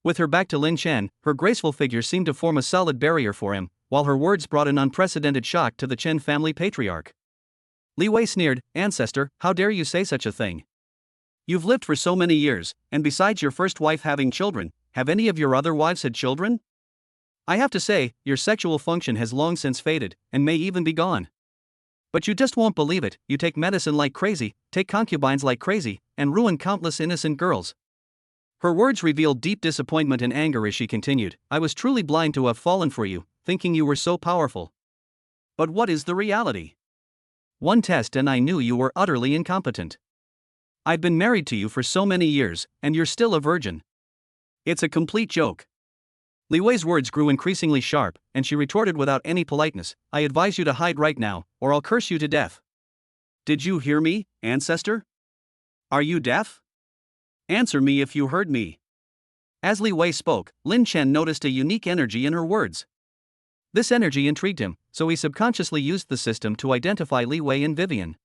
B: With her back to Lin Chen, her graceful figure seemed to form a solid barrier for him, while her words brought an unprecedented shock to the Chen family patriarch.
A: Li Wei sneered, "Ancestor, how dare you say such a thing? You've lived for so many years, and besides your first wife having children, have any of your other wives had children? I have to say, your sexual function has long since faded, and may even be gone. But you just won't believe it, you take medicine like crazy, take concubines like crazy, and ruin countless innocent girls." Her words revealed deep disappointment and anger as she continued, "I was truly blind to have fallen for you, thinking you were so powerful. But what is the reality?
B: One test and I knew you were utterly incompetent. I've been married to you for so many years, and you're still a virgin.
A: It's a complete joke."
B: Li Wei's words grew increasingly sharp, and she retorted without any politeness, "I advise you to hide right now, or I'll curse you to death."
A: Did you hear me, ancestor? Are you deaf? Answer me if you heard me.
B: As Li Wei spoke, Lin Chen noticed a unique energy in her words. This energy intrigued him, so he subconsciously used the system to identify Li Wei and Vivian.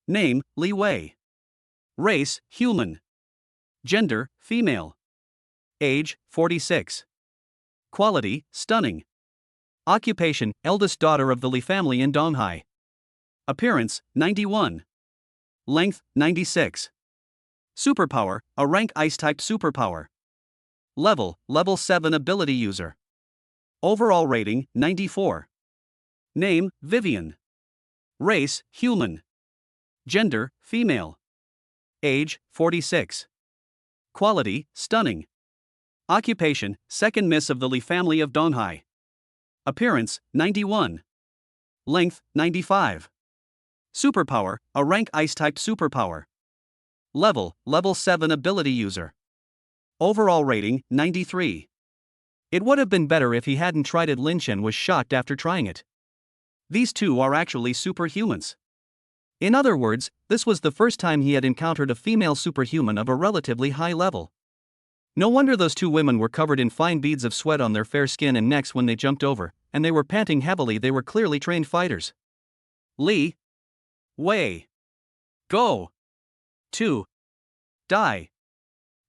A: Name, Li Wei. Race, human. Gender, female. Age, 46. Quality, stunning.
B: Occupation, eldest daughter of the Li family in Donghai.
A: Appearance, 91. Length, 96. Superpower, a rank ice-type superpower. Level 7 ability user. Overall rating, 94. Name, Vivian. Race, human. Gender, female. Age, 46. Quality, stunning. Occupation, second miss of the Li family of Donghai. Appearance, 91. Length, 95. Superpower, a rank ice-type superpower. Level 7 ability user. Overall rating, 93.
B: It would have been better if he hadn't tried it. Lin Chen was shocked after trying it.
A: These two are actually superhumans.
B: In other words, this was the first time he had encountered a female superhuman of a relatively high level. No wonder those two women were covered in fine beads of sweat on their fair skin and necks when they jumped over, and they were panting heavily. They were clearly trained fighters.
A: Li Wei. Go. 2. Die.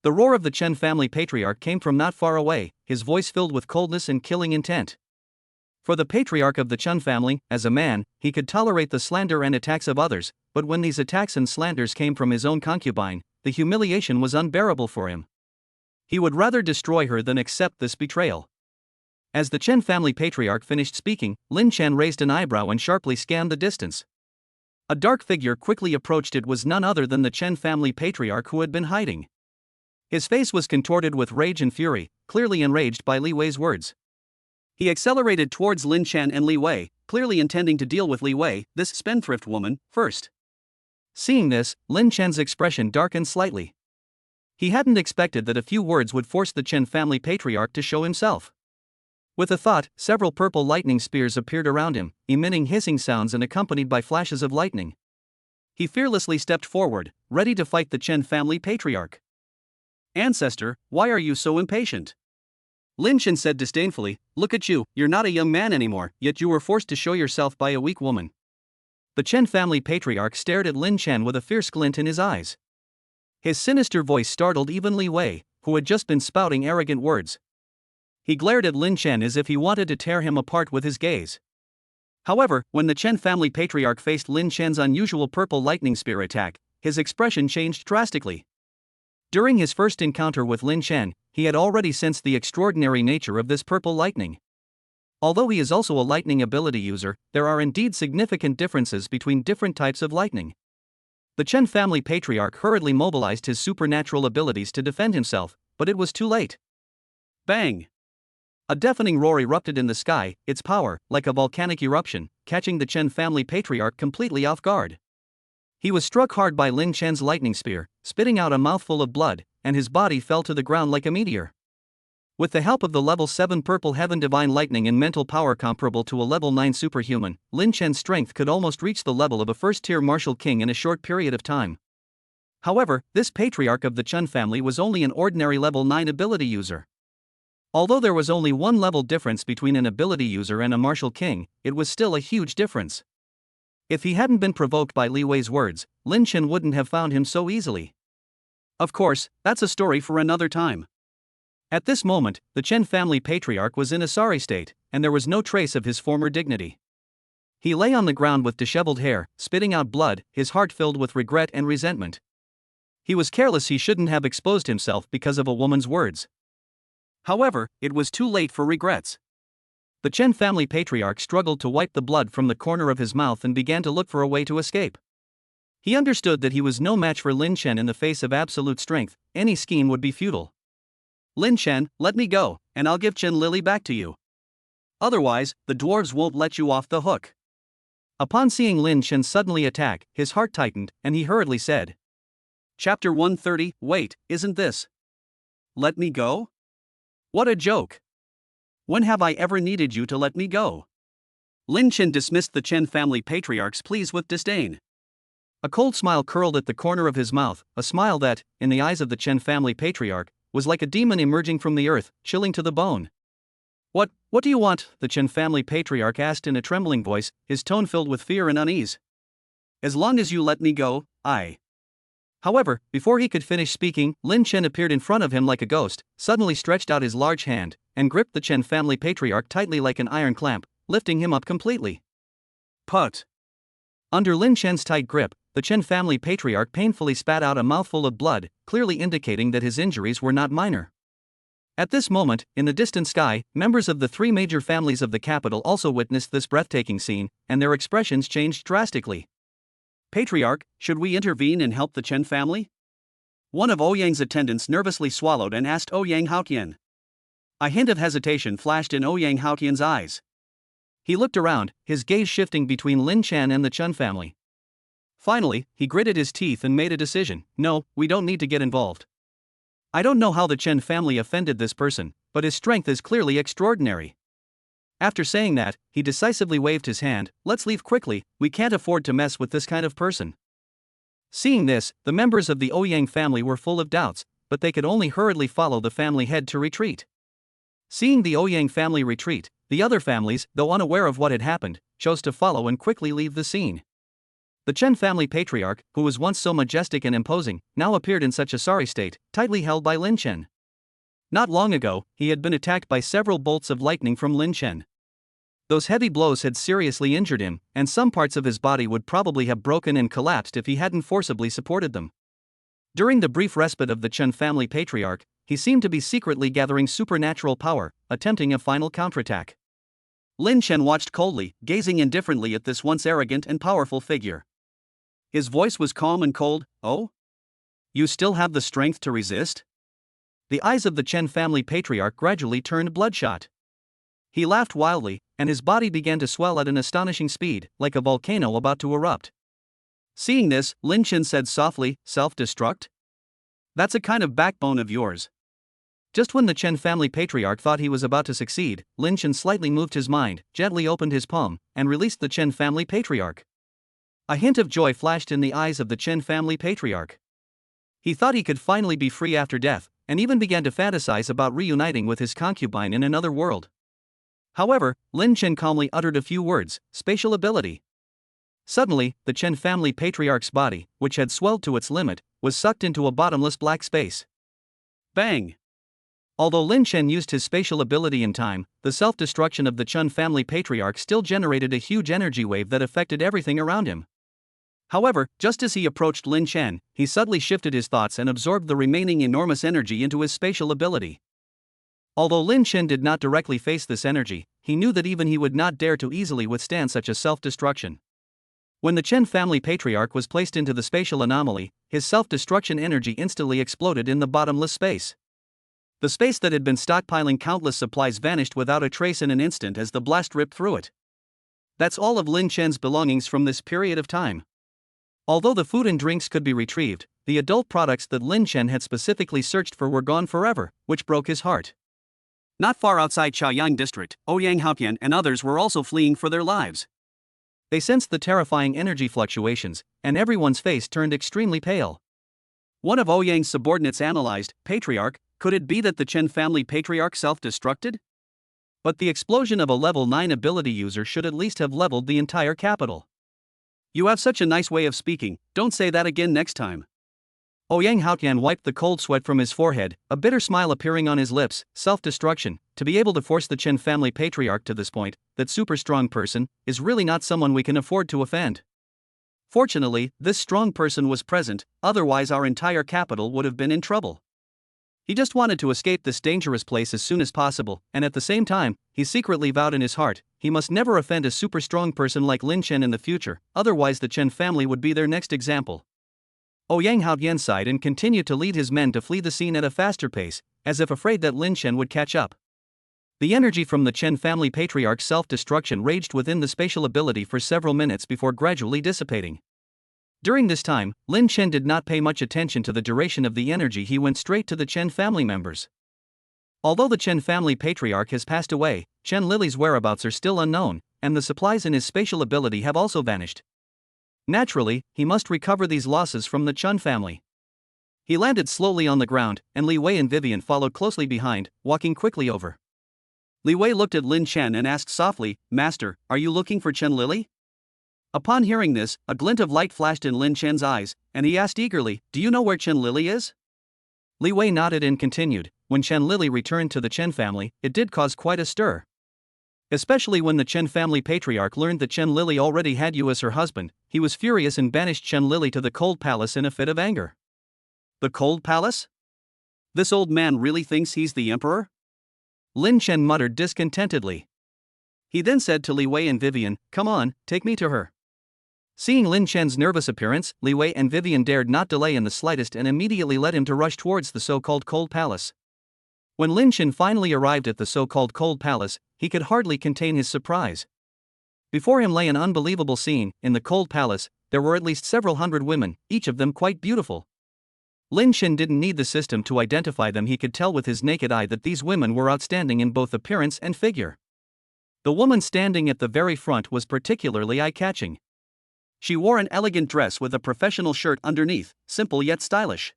B: The roar of the Chen family patriarch came from not far away, his voice filled with coldness and killing intent. For the patriarch of the Chen family, as a man, he could tolerate the slander and attacks of others, but when these attacks and slanders came from his own concubine, the humiliation was unbearable for him. He would rather destroy her than accept this betrayal. As the Chen family patriarch finished speaking, Lin Chen raised an eyebrow and sharply scanned the distance. A dark figure quickly approached. It was none other than the Chen family patriarch who had been hiding. His face was contorted with rage and fury, clearly enraged by Li Wei's words.
A: He accelerated towards Lin Chen and Li Wei, clearly intending to deal with Li Wei, this spendthrift woman, first.
B: Seeing this, Lin Chen's expression darkened slightly. He hadn't expected that a few words would force the Chen family patriarch to show himself. With a thought, several purple lightning spears appeared around him, emitting hissing sounds and accompanied by flashes of lightning. He fearlessly stepped forward, ready to fight the Chen family patriarch.
A: Ancestor, why are you so impatient? Lin Chen said disdainfully, look at you, you're not a young man anymore, yet you were forced to show yourself by a weak woman.
B: The Chen family patriarch stared at Lin Chen with a fierce glint in his eyes. His sinister voice startled even Li Wei, who had just been spouting arrogant words. He glared at Lin Chen as if he wanted to tear him apart with his gaze. However, when the Chen family patriarch faced Lin Chen's unusual purple lightning spear attack, his expression changed drastically. During his first encounter with Lin Chen, he had already sensed the extraordinary nature of this purple lightning. Although he is also a lightning ability user, there are indeed significant differences between different types of lightning. The Chen family patriarch hurriedly mobilized his supernatural abilities to defend himself, but it was too late.
A: Bang!
B: A deafening roar erupted in the sky, its power, like a volcanic eruption, catching the Chen family patriarch completely off guard. He was struck hard by Lin Chen's lightning spear, spitting out a mouthful of blood, and his body fell to the ground like a meteor. With the help of the level 7 purple heaven divine lightning and mental power comparable to a level 9 superhuman, Lin Chen's strength could almost reach the level of a first-tier martial king in a short period of time. However, this patriarch of the Chen family was only an ordinary level 9 ability user. Although there was only one level difference between an ability user and a martial king, it was still a huge difference. If he hadn't been provoked by Li Wei's words, Lin Chen wouldn't have found him so easily.
A: Of course, that's a story for another time.
B: At this moment, the Chen family patriarch was in a sorry state, and there was no trace of his former dignity. He lay on the ground with disheveled hair, spitting out blood, his heart filled with regret and resentment. He was careless. He shouldn't have exposed himself because of a woman's words.
A: However, it was too late for regrets.
B: The Chen family patriarch struggled to wipe the blood from the corner of his mouth and began to look for a way to escape. He understood that he was no match for Lin Chen in the face of absolute strength. Any scheme would be futile.
A: Lin Chen, let me go, and I'll give Chen Lily back to you. Otherwise, the dwarves won't let you off the hook.
B: Upon seeing Lin Chen suddenly attack, his heart tightened, and he hurriedly said,
A: Chapter 130, wait, isn't this? Let me go? What a joke. When have I ever needed you to let me go? Lin Chen dismissed the Chen family patriarch's pleas with disdain.
B: A cold smile curled at the corner of his mouth, a smile that, in the eyes of the Chen family patriarch, was like a demon emerging from the earth, chilling to the bone. What do you want? The Chen family patriarch asked in a trembling voice, his tone filled with fear and unease.
A: As long as you let me go, I.
B: However, before he could finish speaking, Lin Chen appeared in front of him like a ghost, suddenly stretched out his large hand, and gripped the Chen family patriarch tightly like an iron clamp, lifting him up completely.
A: Put.
B: Under Lin Chen's tight grip, the Chen family patriarch painfully spat out a mouthful of blood, clearly indicating that his injuries were not minor. At this moment, in the distant sky, members of the three major families of the capital also witnessed this breathtaking scene, and their expressions changed drastically.
A: Patriarch, should we intervene and help the Chen family? One of Ouyang's attendants nervously swallowed and asked Ouyang Haotian. A hint of hesitation flashed in Ouyang Haotian's eyes.
B: He looked around, his gaze shifting between Lin Chen and the Chen family. Finally, he gritted his teeth and made a decision. No, we don't need to get involved. I don't know how the Chen family offended this person, but his strength is clearly extraordinary. After saying that, he decisively waved his hand. Let's leave quickly, we can't afford to mess with this kind of person. Seeing this, the members of the Ouyang family were full of doubts, but they could only hurriedly follow the family head to retreat. Seeing the Ouyang family retreat, the other families, though unaware of what had happened, chose to follow and quickly leave the scene. The Chen family patriarch, who was once so majestic and imposing, now appeared in such a sorry state, tightly held by Lin Chen. Not long ago, he had been attacked by several bolts of lightning from Lin Chen. Those heavy blows had seriously injured him, and some parts of his body would probably have broken and collapsed if he hadn't forcibly supported them. During the brief respite of the Chen family patriarch, he seemed to be secretly gathering supernatural power, attempting a final counterattack.
A: Lin Chen watched coldly, gazing indifferently at this once arrogant and powerful figure. His voice was calm and cold. Oh? You still have the strength to resist?
B: The eyes of the Chen family patriarch gradually turned bloodshot. He laughed wildly, and his body began to swell at an astonishing speed, like a volcano about to erupt.
A: Seeing this, Lin Chen said softly, self-destruct? That's a kind of backbone of yours.
B: Just when the Chen family patriarch thought he was about to succeed, Lin Chen slightly moved his mind, gently opened his palm, and released the Chen family patriarch. A hint of joy flashed in the eyes of the Chen family patriarch. He thought he could finally be free after death, and even began to fantasize about reuniting with his concubine in another world. However, Lin Chen calmly uttered a few words, spatial ability. Suddenly, the Chen family patriarch's body, which had swelled to its limit, was sucked into a bottomless black space.
A: Bang!
B: Although Lin Chen used his spatial ability in time, the self-destruction of the Chen family patriarch still generated a huge energy wave that affected everything around him. However, just as he approached Lin Chen, he subtly shifted his thoughts and absorbed the remaining enormous energy into his spatial ability. Although Lin Chen did not directly face this energy, he knew that even he would not dare to easily withstand such a self-destruction. When the Chen family patriarch was placed into the spatial anomaly, his self-destruction energy instantly exploded in the bottomless space. The space that had been stockpiling countless supplies vanished without a trace in an instant as the blast ripped through it. That's all of Lin Chen's belongings from this period of time. Although the food and drinks could be retrieved, the adult products that Lin Chen had specifically searched for were gone forever, which broke his heart.
A: Not far outside Chaoyang district, Ouyang Haopian and others were also fleeing for their lives.
B: They sensed the terrifying energy fluctuations, and everyone's face turned extremely pale.
A: One of Ouyang's subordinates analyzed, Patriarch, could it be that the Chen family patriarch self-destructed?
B: But the explosion of a level 9 ability user should at least have leveled the entire capital.
A: You have such a nice way of speaking, don't say that again next time.
B: Ouyang Haotian wiped the cold sweat from his forehead, a bitter smile appearing on his lips. Self-destruction, to be able to force the Chen family patriarch to this point, that super strong person, is really not someone we can afford to offend. Fortunately, this strong person was present, otherwise our entire capital would have been in trouble. He just wanted to escape this dangerous place as soon as possible, and at the same time, he secretly vowed in his heart, he must never offend a super strong person like Lin Chen in the future, otherwise the Chen family would be their next example. Ouyang Haotian sighed and continued to lead his men to flee the scene at a faster pace, as if afraid that Lin Chen would catch up. The energy from the Chen family patriarch's self-destruction raged within the spatial ability for several minutes before gradually dissipating. During this time, Lin Chen did not pay much attention to the duration of the energy. He went straight to the Chen family members. Although the Chen family patriarch has passed away, Chen Lily's whereabouts are still unknown, and the supplies in his spatial ability have also vanished. Naturally, he must recover these losses from the Chen family. He landed slowly on the ground, and Li Wei and Vivian followed closely behind, walking quickly over.
A: Li Wei looked at Lin Chen and asked softly, "Master, are you looking for Chen Lily?" Upon hearing this, a glint of light flashed in Lin Chen's eyes, and he asked eagerly, "Do you know where Chen Lily is?"
B: Li Wei nodded and continued, "When Chen Lily returned to the Chen family, it did cause quite a stir. Especially when the Chen family patriarch learned that Chen Lily already had you as her husband, he was furious and banished Chen Lily to the cold palace in a fit of anger."
A: The cold palace? This old man really thinks he's the emperor?
B: Lin Chen muttered discontentedly.
A: He then said to Li Wei and Vivian, "Come on, take me to her."
B: Seeing Lin Chen's nervous appearance, Li Wei and Vivian dared not delay in the slightest and immediately led him to rush towards the so-called cold palace. When Lin Chen finally arrived at the so-called cold palace, he could hardly contain his surprise. Before him lay an unbelievable scene. In the cold palace, there were at least several hundred women, each of them quite beautiful. Lin Chen didn't need the system to identify them. He could tell with his naked eye that these women were outstanding in both appearance and figure. The woman standing at the very front was particularly eye-catching. She wore an elegant dress with a professional shirt underneath, simple yet stylish.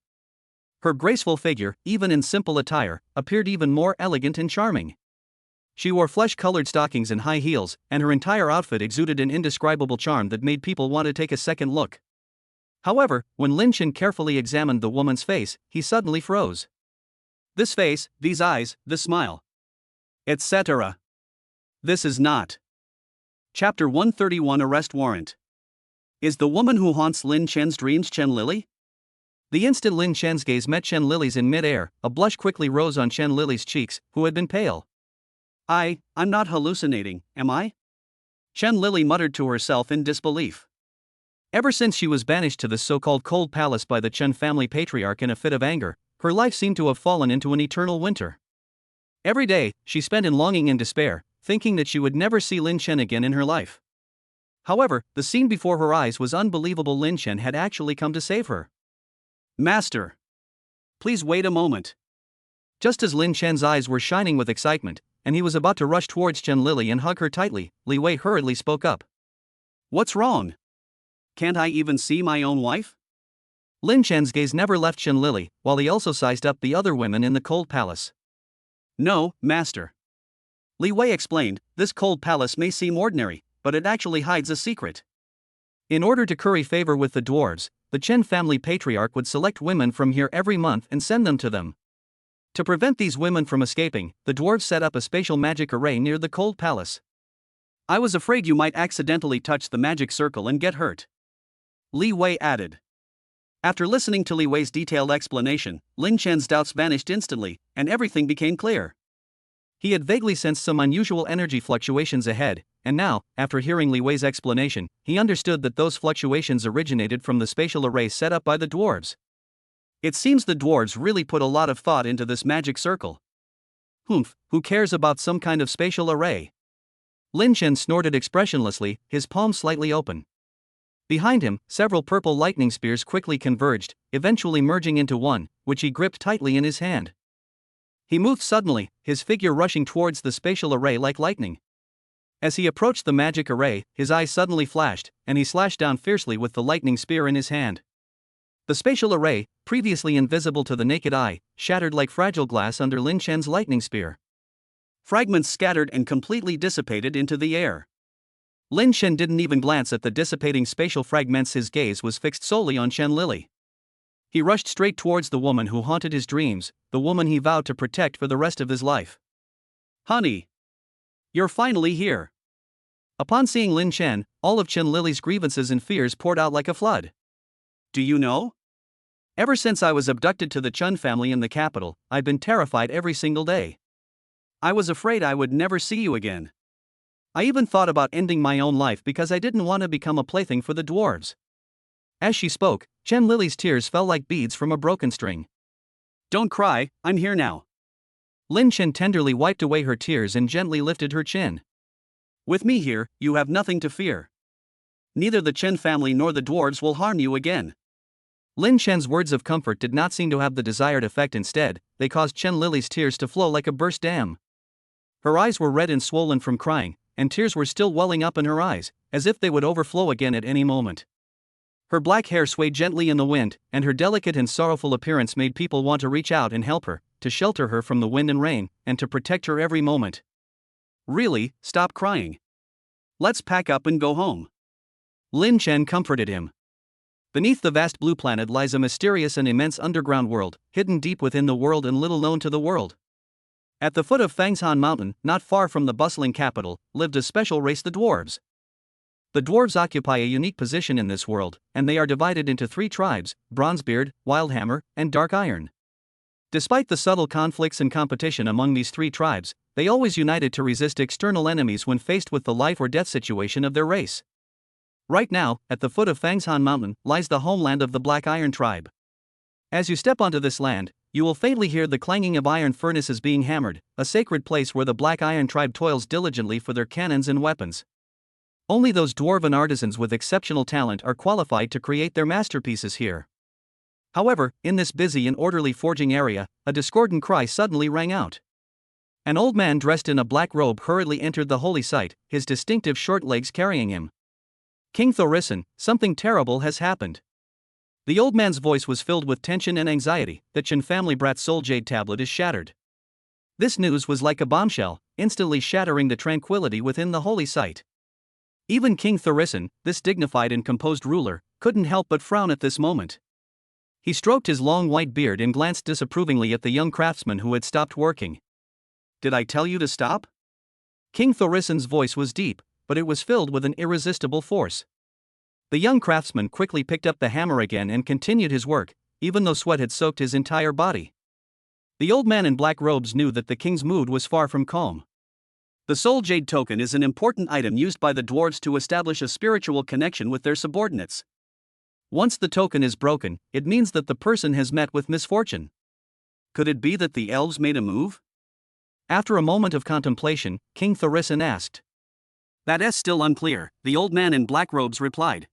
B: Her graceful figure, even in simple attire, appeared even more elegant and charming. She wore flesh-colored stockings and high heels, and her entire outfit exuded an indescribable charm that made people want to take a second look. However, when Lin Chen carefully examined the woman's face, he suddenly froze.
A: This face, these eyes, this smile, etc. This is not. Chapter 131 Arrest Warrant. Is the woman who haunts Lin Chen's dreams Chen Lily?
B: The instant Lin Chen's gaze met Chen Lily's in mid-air, a blush quickly rose on Chen Lily's cheeks, who had been pale.
A: I'm not hallucinating, am I? Chen Lily muttered to herself in disbelief.
B: Ever since she was banished to the so-called cold palace by the Chen family patriarch in a fit of anger, her life seemed to have fallen into an eternal winter. Every day, she spent in longing and despair, thinking that she would never see Lin Chen again in her life. However, the scene before her eyes was unbelievable. Lin Chen had actually come to save her.
A: "Master, please wait a moment."
B: Just as Lin Chen's eyes were shining with excitement, and he was about to rush towards Chen Lily and hug her tightly, Li Wei hurriedly spoke up.
A: "What's wrong? Can't I even see my own wife?"
B: Lin Chen's gaze never left Chen Lily, while he also sized up the other women in the cold palace.
A: "No, master," Li Wei explained, "this cold palace may seem ordinary, but it actually hides a secret."
B: In order to curry favor with the dwarves, the Chen family patriarch would select women from here every month and send them to them. To prevent these women from escaping, the dwarves set up a spatial magic array near the cold palace.
A: I was afraid you might accidentally touch the magic circle and get hurt, Li Wei added. After listening to Li Wei's detailed explanation, Lin Chen's doubts vanished instantly, and everything became clear.
B: He had vaguely sensed some unusual energy fluctuations ahead, and now, after hearing Li Wei's explanation, he understood that those fluctuations originated from the spatial array set up by the dwarves.
A: It seems the dwarves really put a lot of thought into this magic circle.
B: Humph, who cares about some kind of spatial array? Lin Chen snorted expressionlessly, his palms slightly open. Behind him, several purple lightning spears quickly converged, eventually merging into one, which he gripped tightly in his hand. He moved suddenly, his figure rushing towards the spatial array like lightning. As he approached the magic array, his eyes suddenly flashed, and he slashed down fiercely with the lightning spear in his hand. The spatial array, previously invisible to the naked eye, shattered like fragile glass under Lin Chen's lightning spear.
A: Fragments scattered and completely dissipated into the air.
B: Lin Chen didn't even glance at the dissipating spatial fragments, his gaze was fixed solely on Chen Lili. He rushed straight towards the woman who haunted his dreams, the woman he vowed to protect for the rest of his life.
A: Honey! You're finally here!
B: Upon seeing Lin Chen, all of Chen Lili's grievances and fears poured out like a flood.
A: Do you know? Ever since I was abducted to the Chun family in the capital, I've been terrified every single day. I was afraid I would never see you again. I even thought about ending my own life because I didn't want to become a plaything for the dwarves.
B: As she spoke, Chen Lili's tears fell like beads from a broken string.
A: Don't cry, I'm here now.
B: Lin Chen tenderly wiped away her tears and gently lifted her chin.
A: With me here, you have nothing to fear. Neither the Chen family nor the dwarves will harm you again.
B: Lin Chen's words of comfort did not seem to have the desired effect. Instead, they caused Chen Lili's tears to flow like a burst dam. Her eyes were red and swollen from crying, and tears were still welling up in her eyes, as if they would overflow again at any moment. Her black hair swayed gently in the wind, and her delicate and sorrowful appearance made people want to reach out and help her, to shelter her from the wind and rain, and to protect her every moment.
A: Really, stop crying. Let's pack up and go home.
B: Lin Chen comforted him. Beneath the vast blue planet lies a mysterious and immense underground world, hidden deep within the world and little known to the world. At the foot of Fangshan Mountain, not far from the bustling capital, lived a special race, the dwarves. The dwarves occupy a unique position in this world, and they are divided into 3 tribes: Bronzebeard, Wildhammer, and Dark Iron. Despite the subtle conflicts and competition among these 3 tribes, they always united to resist external enemies when faced with the life or death situation of their race. Right now, at the foot of Fangshan Mountain, lies the homeland of the Black Iron tribe. As you step onto this land, you will faintly hear the clanging of iron furnaces being hammered, a sacred place where the Black Iron tribe toils diligently for their cannons and weapons. Only those dwarven artisans with exceptional talent are qualified to create their masterpieces here. However, in this busy and orderly forging area, a discordant cry suddenly rang out. An old man dressed in a black robe hurriedly entered the holy site, his distinctive short legs carrying him. King Thorissen, something terrible has happened. The old man's voice was filled with tension and anxiety. The Chen family brat's soul jade tablet is shattered. This news was like a bombshell, instantly shattering the tranquility within the holy site. Even King Thorissen, this dignified and composed ruler, couldn't help but frown at this moment. He stroked his long white beard and glanced disapprovingly at the young craftsman who had stopped working.
A: Did I tell you to stop?
B: King Thorissen's voice was deep, but it was filled with an irresistible force. The young craftsman quickly picked up the hammer again and continued his work, even though sweat had soaked his entire body. The old man in black robes knew that the king's mood was far from calm.
A: The soul jade token is an important item used by the dwarves to establish a spiritual connection with their subordinates.
B: Once the token is broken, it means that the person has met with misfortune.
A: Could it be that the elves made a move?
B: After a moment of contemplation, King Thorissen asked.
A: That's still unclear, the old man in black robes replied.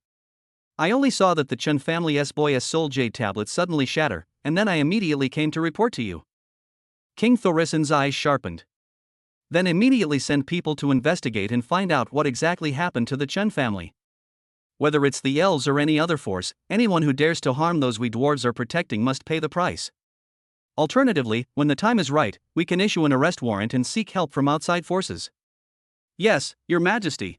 B: I only saw that the Chen family's boy's soul jade tablet suddenly shatter, and then I immediately came to report to you. King Thorissen's eyes sharpened. Then immediately send people to investigate and find out what exactly happened to the Chen family. Whether it's the elves or any other force, anyone who dares to harm those we dwarves are protecting must pay the price. Alternatively, when the time is right, we can issue an arrest warrant and seek help from outside forces.
A: Yes, Your Majesty.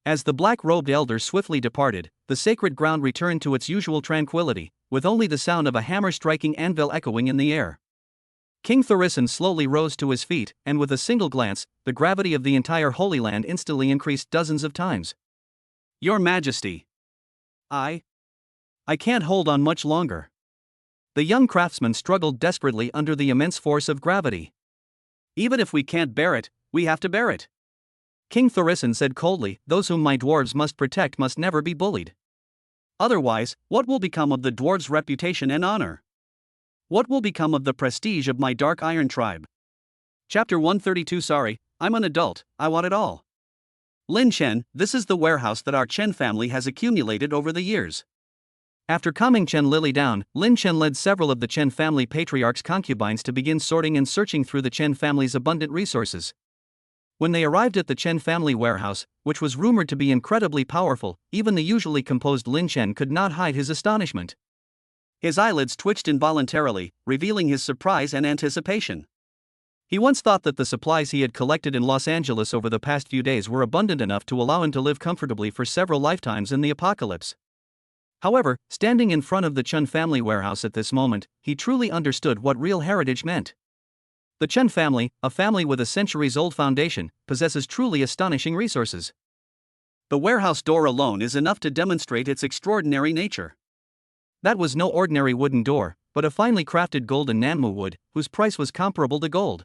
B: As the black-robed elder swiftly departed, the sacred ground returned to its usual tranquility, with only the sound of a hammer striking anvil echoing in the air. King Tharisan slowly rose to his feet, and with a single glance, the gravity of the entire Holy Land instantly increased dozens of times.
A: Your Majesty. I can't hold on much longer.
B: The young craftsman struggled desperately under the immense force of gravity.
A: Even if we can't bear it, we have to bear it.
B: King Tharisan said coldly, those whom my dwarves must protect must never be bullied.
A: Otherwise, what will become of the dwarves' reputation and honor? What will become of the prestige of my Dark Iron tribe? Chapter 132. Sorry, I'm an adult, I want it all. Lin Chen, this is the warehouse that our Chen family has accumulated over the years.
B: After calming Chen Lily down, Lin Chen led several of the Chen family patriarch's concubines to begin sorting and searching through the Chen family's abundant resources. When they arrived at the Chen family warehouse, which was rumored to be incredibly powerful, even the usually composed Lin Chen could not hide his astonishment.
A: His eyelids twitched involuntarily, revealing his surprise and anticipation. He once thought that the supplies he had collected in Los Angeles over the past few days were abundant enough to allow him to live comfortably for several lifetimes in the apocalypse. However, standing in front of the Chen family warehouse at this moment, he truly understood what real heritage meant. The Chen family, a family with a centuries-old foundation, possesses truly astonishing resources. The warehouse door alone is enough to demonstrate its extraordinary nature.
B: That was no ordinary wooden door, but a finely crafted golden Nanmu wood, whose price was comparable to gold.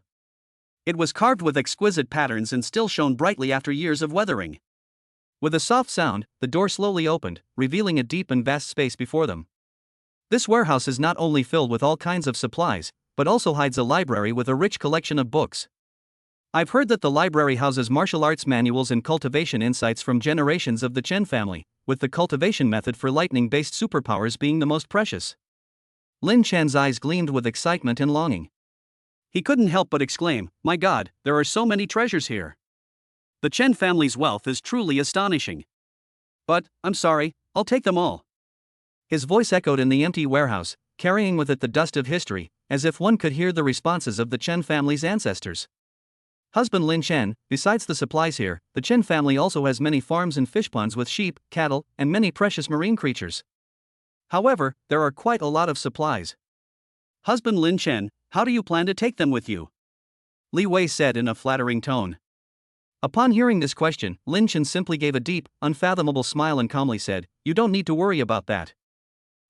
A: It was carved with exquisite patterns and still shone brightly after years of weathering.
B: With a soft sound, the door slowly opened, revealing a deep and vast space before them. This warehouse is not only filled with all kinds of supplies, but also hides a library with a rich collection of books. I've heard that the library houses martial arts manuals and cultivation insights from generations of the Chen family, with the cultivation method for lightning-based superpowers being the most precious. Lin Chen's eyes gleamed with excitement and longing.
A: He couldn't help but exclaim, "My God, there are so many treasures here. The Chen family's wealth is truly astonishing. But, I'm sorry, I'll take them all."
B: His voice echoed in the empty warehouse, carrying with it the dust of history, as if one could hear the responses of the Chen family's ancestors. Husband Lin Chen, besides the supplies here, the Chen family also has many farms and fish ponds with sheep, cattle, and many precious marine creatures. However, there are quite a lot of supplies.
A: Husband Lin Chen, how do you plan to take them with you?
B: Li Wei said in a flattering tone. Upon hearing this question, Lin Chen simply gave a deep, unfathomable smile and calmly said, "You don't need to worry about that."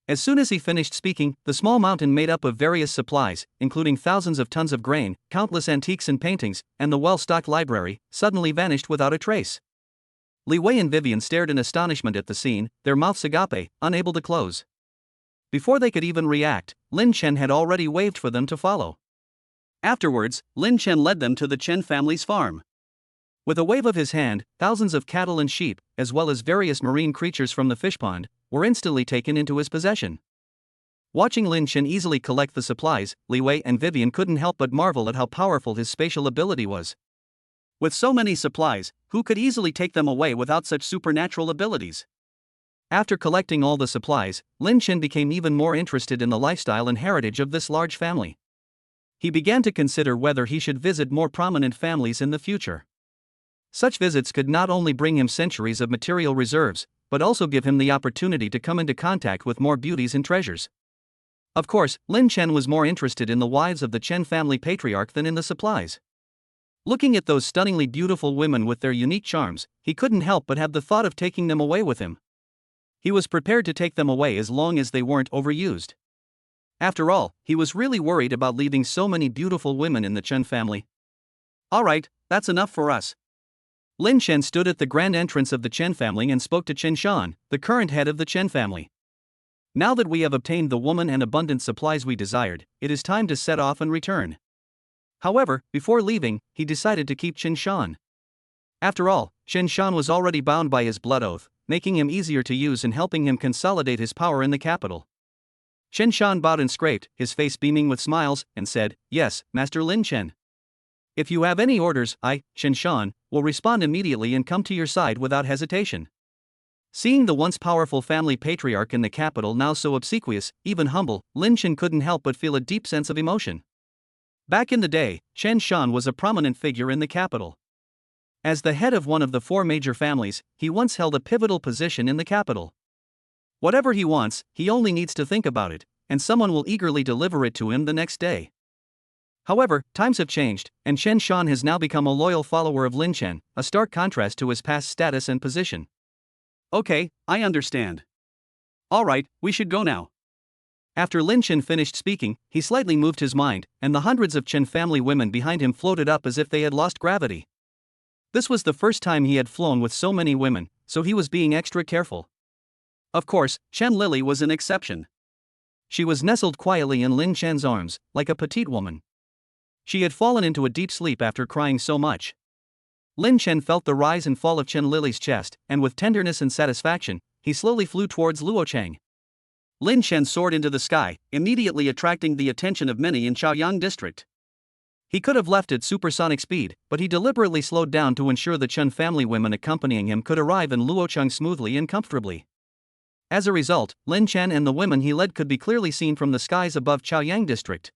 B: As soon as he finished speaking, the small mountain made up of various supplies, including thousands of tons of grain, countless antiques and paintings, and the well-stocked library, suddenly vanished without a trace. Li Wei and Vivian stared in astonishment at the scene, their mouths agape, unable to close. Before they could even react, Lin Chen had already waved for them to follow.
A: Afterwards, Lin Chen led them to the Chen family's farm.
B: With a wave of his hand, thousands of cattle and sheep, as well as various marine creatures from the fish pond, were instantly taken into his possession. Watching Lin Chen easily collect the supplies, Li Wei and Vivian couldn't help but marvel at how powerful his spatial ability was.
A: With so many supplies, who could easily take them away without such supernatural abilities?
B: After collecting all the supplies, Lin Chen became even more interested in the lifestyle and heritage of this large family. He began to consider whether he should visit more prominent families in the future. Such visits could not only bring him centuries of material reserves, but also give him the opportunity to come into contact with more beauties and treasures. Of course, Lin Chen was more interested in the wives of the Chen family patriarch than in the supplies. Looking at those stunningly beautiful women with their unique charms, he couldn't help but have the thought of taking them away with him. He was prepared to take them away as long as they weren't overused. After all, he was really worried about leaving so many beautiful women in the Chen family.
A: All right, that's enough for us.
B: Lin Chen stood at the grand entrance of the Chen family and spoke to Chen Shan, the current head of the Chen family. Now that we have obtained the woman and abundant supplies we desired, it is time to set off and return. However, before leaving, he decided to keep Chen Shan. After all, Chen Shan was already bound by his blood oath, making him easier to use and helping him consolidate his power in the capital. Chen Shan bowed and scraped, his face beaming with smiles, and said, "Yes, Master Lin Chen. If you have any orders, I, Chen Shan, will respond immediately and come to your side without hesitation." Seeing the once powerful family patriarch in the capital now so obsequious, even humble, Lin Chen couldn't help but feel a deep sense of emotion. Back in the day, Chen Shan was a prominent figure in the capital. As the head of one of the four major families, he once held a pivotal position in the capital. Whatever he wants, he only needs to think about it, and someone will eagerly deliver it to him the next day. However, times have changed, and Chen Shan has now become a loyal follower of Lin Chen, a stark contrast to his past status and position.
A: Okay, I understand. Alright, we should go now.
B: After Lin Chen finished speaking, he slightly moved his mind, and the hundreds of Chen family women behind him floated up as if they had lost gravity. This was the first time he had flown with so many women, so he was being extra careful.
A: Of course, Chen Lily was an exception.
B: She was nestled quietly in Lin Chen's arms, like a petite woman. She had fallen into a deep sleep after crying so much. Lin Chen felt the rise and fall of Chen Lily's chest, and with tenderness and satisfaction, he slowly flew towards Luochang.
A: Lin Chen soared into the sky, immediately attracting the attention of many in Chaoyang district.
B: He could have left at supersonic speed, but he deliberately slowed down to ensure the Chen family women accompanying him could arrive in Luochang smoothly and comfortably. As a result, Lin Chen and the women he led could be clearly seen from the skies above Chaoyang district.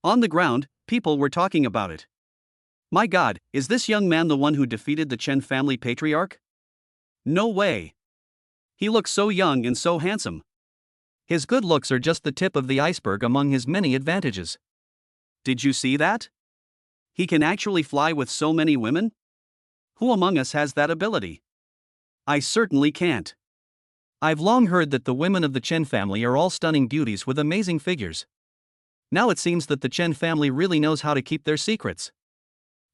A: On the ground, people were talking about it. My God, is this young man the one who defeated the Chen family patriarch? No way. He looks so young and so handsome.
B: His good looks are just the tip of the iceberg among his many advantages.
A: Did you see that? He can actually fly with so many women? Who among us has that ability? I certainly can't.
B: I've long heard that the women of the Chen family are all stunning beauties with amazing figures. Now it seems that the Chen family really knows how to keep their secrets.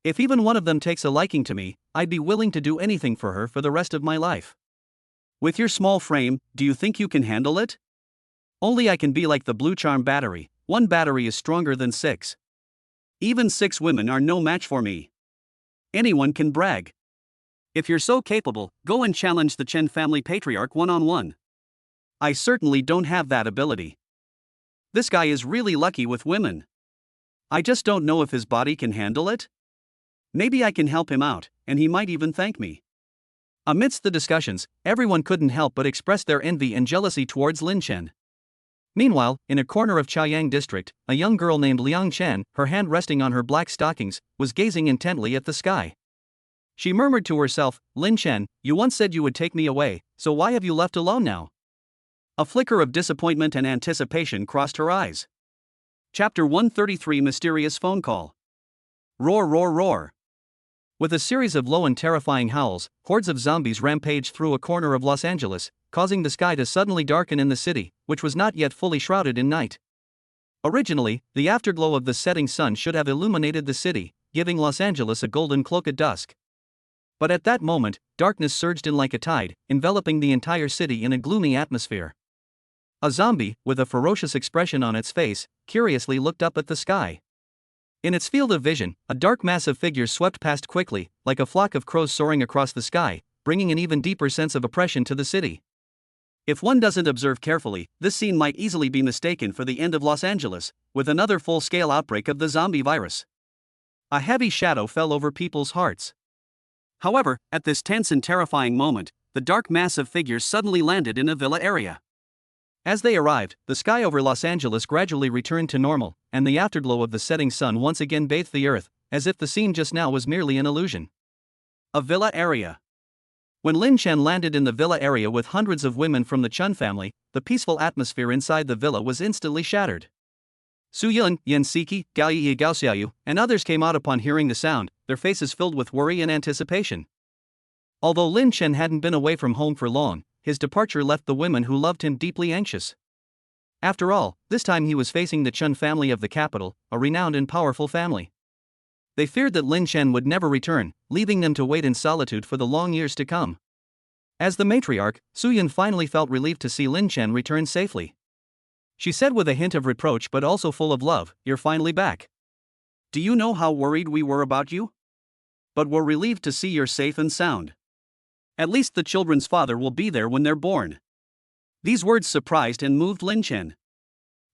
B: If even one of them takes a liking to me, I'd be willing to do anything for her for the rest of my life.
A: With your small frame, do you think you can handle it? Only I can be like the Blue Charm battery. One battery is stronger than 6. Even 6 women are no match for me. Anyone can brag. If you're so capable, go and challenge the Chen family patriarch one-on-one. I certainly don't have that ability. This guy is really lucky with women. I just don't know if his body can handle it. Maybe I can help him out, and he might even thank me.
B: Amidst the discussions, everyone couldn't help but express their envy and jealousy towards Lin Chen. Meanwhile, in a corner of Chaoyang district, a young girl named Liang Chen, her hand resting on her black stockings, was gazing intently at the sky. She murmured to herself, Lin Chen, you once said you would take me away, so why have you left alone now?
A: A flicker of disappointment and anticipation crossed her eyes. Chapter 133 Mysterious Phone Call. Roar, roar, roar.
B: With a series of low and terrifying howls, hordes of zombies rampaged through a corner of Los Angeles, causing the sky to suddenly darken in the city, which was not yet fully shrouded in night. Originally, the afterglow of the setting sun should have illuminated the city, giving Los Angeles a golden cloak at dusk. But at that moment, darkness surged in like a tide, enveloping the entire city in a gloomy atmosphere. A zombie, with a ferocious expression on its face, curiously looked up at the sky. In its field of vision, a dark mass of figures swept past quickly, like a flock of crows soaring across the sky, bringing an even deeper sense of oppression to the city.
A: If one doesn't observe carefully, this scene might easily be mistaken for the end of Los Angeles, with another full-scale outbreak of the zombie virus. A heavy shadow fell over people's hearts. However, at this tense and terrifying moment, the dark mass of figures suddenly landed in a villa area.
B: As they arrived, the sky over Los Angeles gradually returned to normal, and the afterglow of the setting sun once again bathed the earth, as if the scene just now was merely an illusion.
A: A villa area.
B: When Lin Chen landed in the villa area with hundreds of women from the Chun family, the peaceful atmosphere inside the villa was instantly shattered. Su Yun, Yan Siki, Gao Yi Gao Xiaoyu, and others came out upon hearing the sound, their faces filled with worry and anticipation. Although Lin Chen hadn't been away from home for long, his departure left the women who loved him deeply anxious. After all, this time he was facing the Chun family of the capital, a renowned and powerful family. They feared that Lin Chen would never return, leaving them to wait in solitude for the long years to come. As the matriarch, Su Yun finally felt relieved to see Lin Chen return safely. She said with a hint of reproach but also full of love, "You're finally back.
A: Do you know how worried we were about you? But we're relieved to see you're safe and sound. At least the children's father will be there when they're born." These words surprised and moved Lin Chen.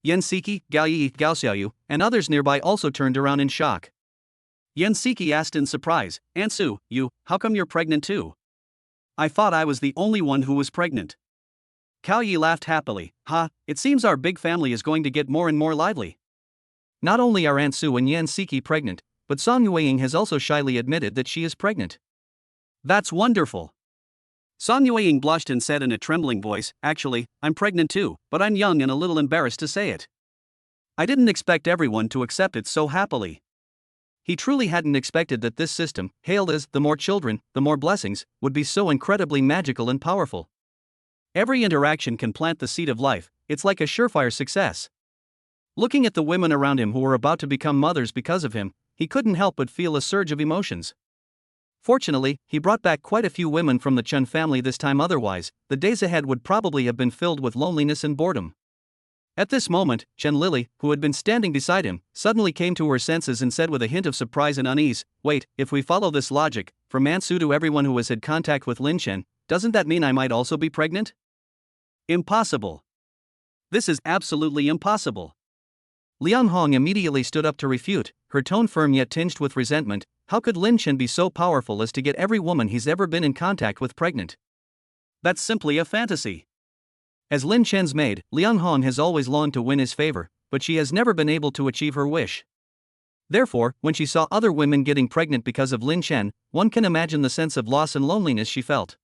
B: Yan Siki, Gao Yi, Gao Xiaoyu, and others nearby also turned around in shock.
A: Yan Siki asked in surprise, "Aunt Su, how come you're pregnant too? I thought I was the only one who was pregnant." Cao Yi laughed happily, it seems our big family is going to get more and more lively."
B: Not only are Aunt Su and Yan Siki pregnant, but Song Yueying has also shyly admitted that she is pregnant.
A: "That's wonderful." Song Yueying blushed and said in a trembling voice, "Actually, I'm pregnant too, but I'm young and a little embarrassed to say it." I didn't expect everyone to accept it so happily. He truly hadn't expected that this system, hailed as the more children, the more blessings, would be so incredibly magical and powerful. Every interaction can plant the seed of life, it's like a surefire success. Looking at the women around him who were about to become mothers because of him, he couldn't help but feel a surge of emotions. Fortunately, he brought back quite a few women from the Chun family this time, otherwise, the days ahead would probably have been filled with loneliness and boredom. At this moment, Chen Lily, who had been standing beside him, suddenly came to her senses and said with a hint of surprise and unease, "Wait, if we follow this logic, from Mansu to everyone who has had contact with Lin Chen, doesn't that mean I might also be pregnant?" Impossible. This is absolutely impossible. Liang Hong immediately stood up to refute, her tone firm yet tinged with resentment. How could Lin Chen be so powerful as to get every woman he's ever been in contact with pregnant? That's simply a fantasy. As Lin Chen's maid, Liang Hong has always longed to win his favor, but she has never been able to achieve her wish. Therefore, when she saw other women getting pregnant because of Lin Chen, one can imagine the sense of loss and loneliness she felt.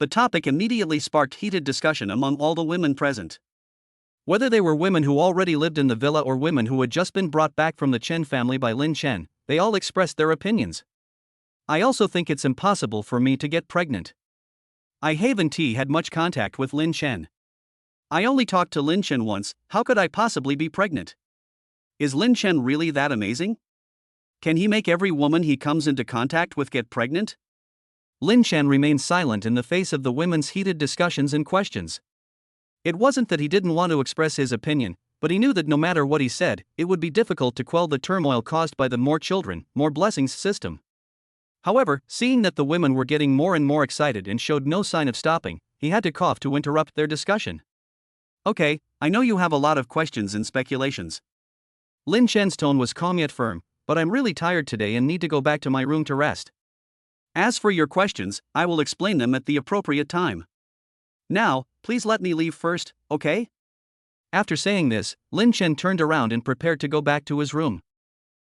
A: The topic immediately sparked heated discussion among all the women present. Whether they were women who already lived in the villa or women who had just been brought back from the Chen family by Lin Chen, they all expressed their opinions. I also think it's impossible for me to get pregnant. I haven't had much contact with Lin Chen. I only talked to Lin Chen once, how could I possibly be pregnant? Is Lin Chen really that amazing? Can he make every woman he comes into contact with get pregnant? Lin Chen remained silent in the face of the women's heated discussions and questions. It wasn't that he didn't want to express his opinion, but he knew that no matter what he said, it would be difficult to quell the turmoil caused by the more children, more blessings system. However, seeing that the women were getting more and more excited and showed no sign of stopping, he had to cough to interrupt their discussion. Okay, I know you have a lot of questions and speculations. Lin Chen's tone was calm yet firm, but I'm really tired today and need to go back to my room to rest. As for your questions, I will explain them at the appropriate time. Now, please let me leave first, okay? After saying this, Lin Chen turned around and prepared to go back to his room.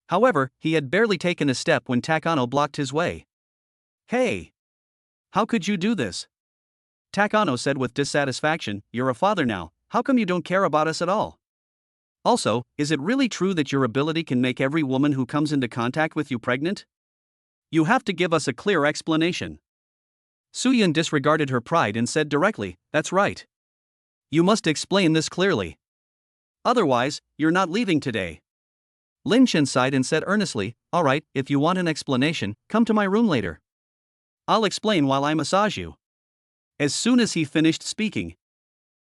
A: However, he had barely taken a step when Takano blocked his way. Hey! How could you do this? Takano said with dissatisfaction, "You're a father now, how come you don't care about us at all? Also, is it really true that your ability can make every woman who comes into contact with you pregnant? You have to give us a clear explanation." Suyun disregarded her pride and said directly, "That's right. You must explain this clearly. Otherwise, you're not leaving today." Lin Chen sighed and said earnestly, "All right, if you want an explanation, come to my room later. I'll explain while I massage you." As soon as he finished speaking,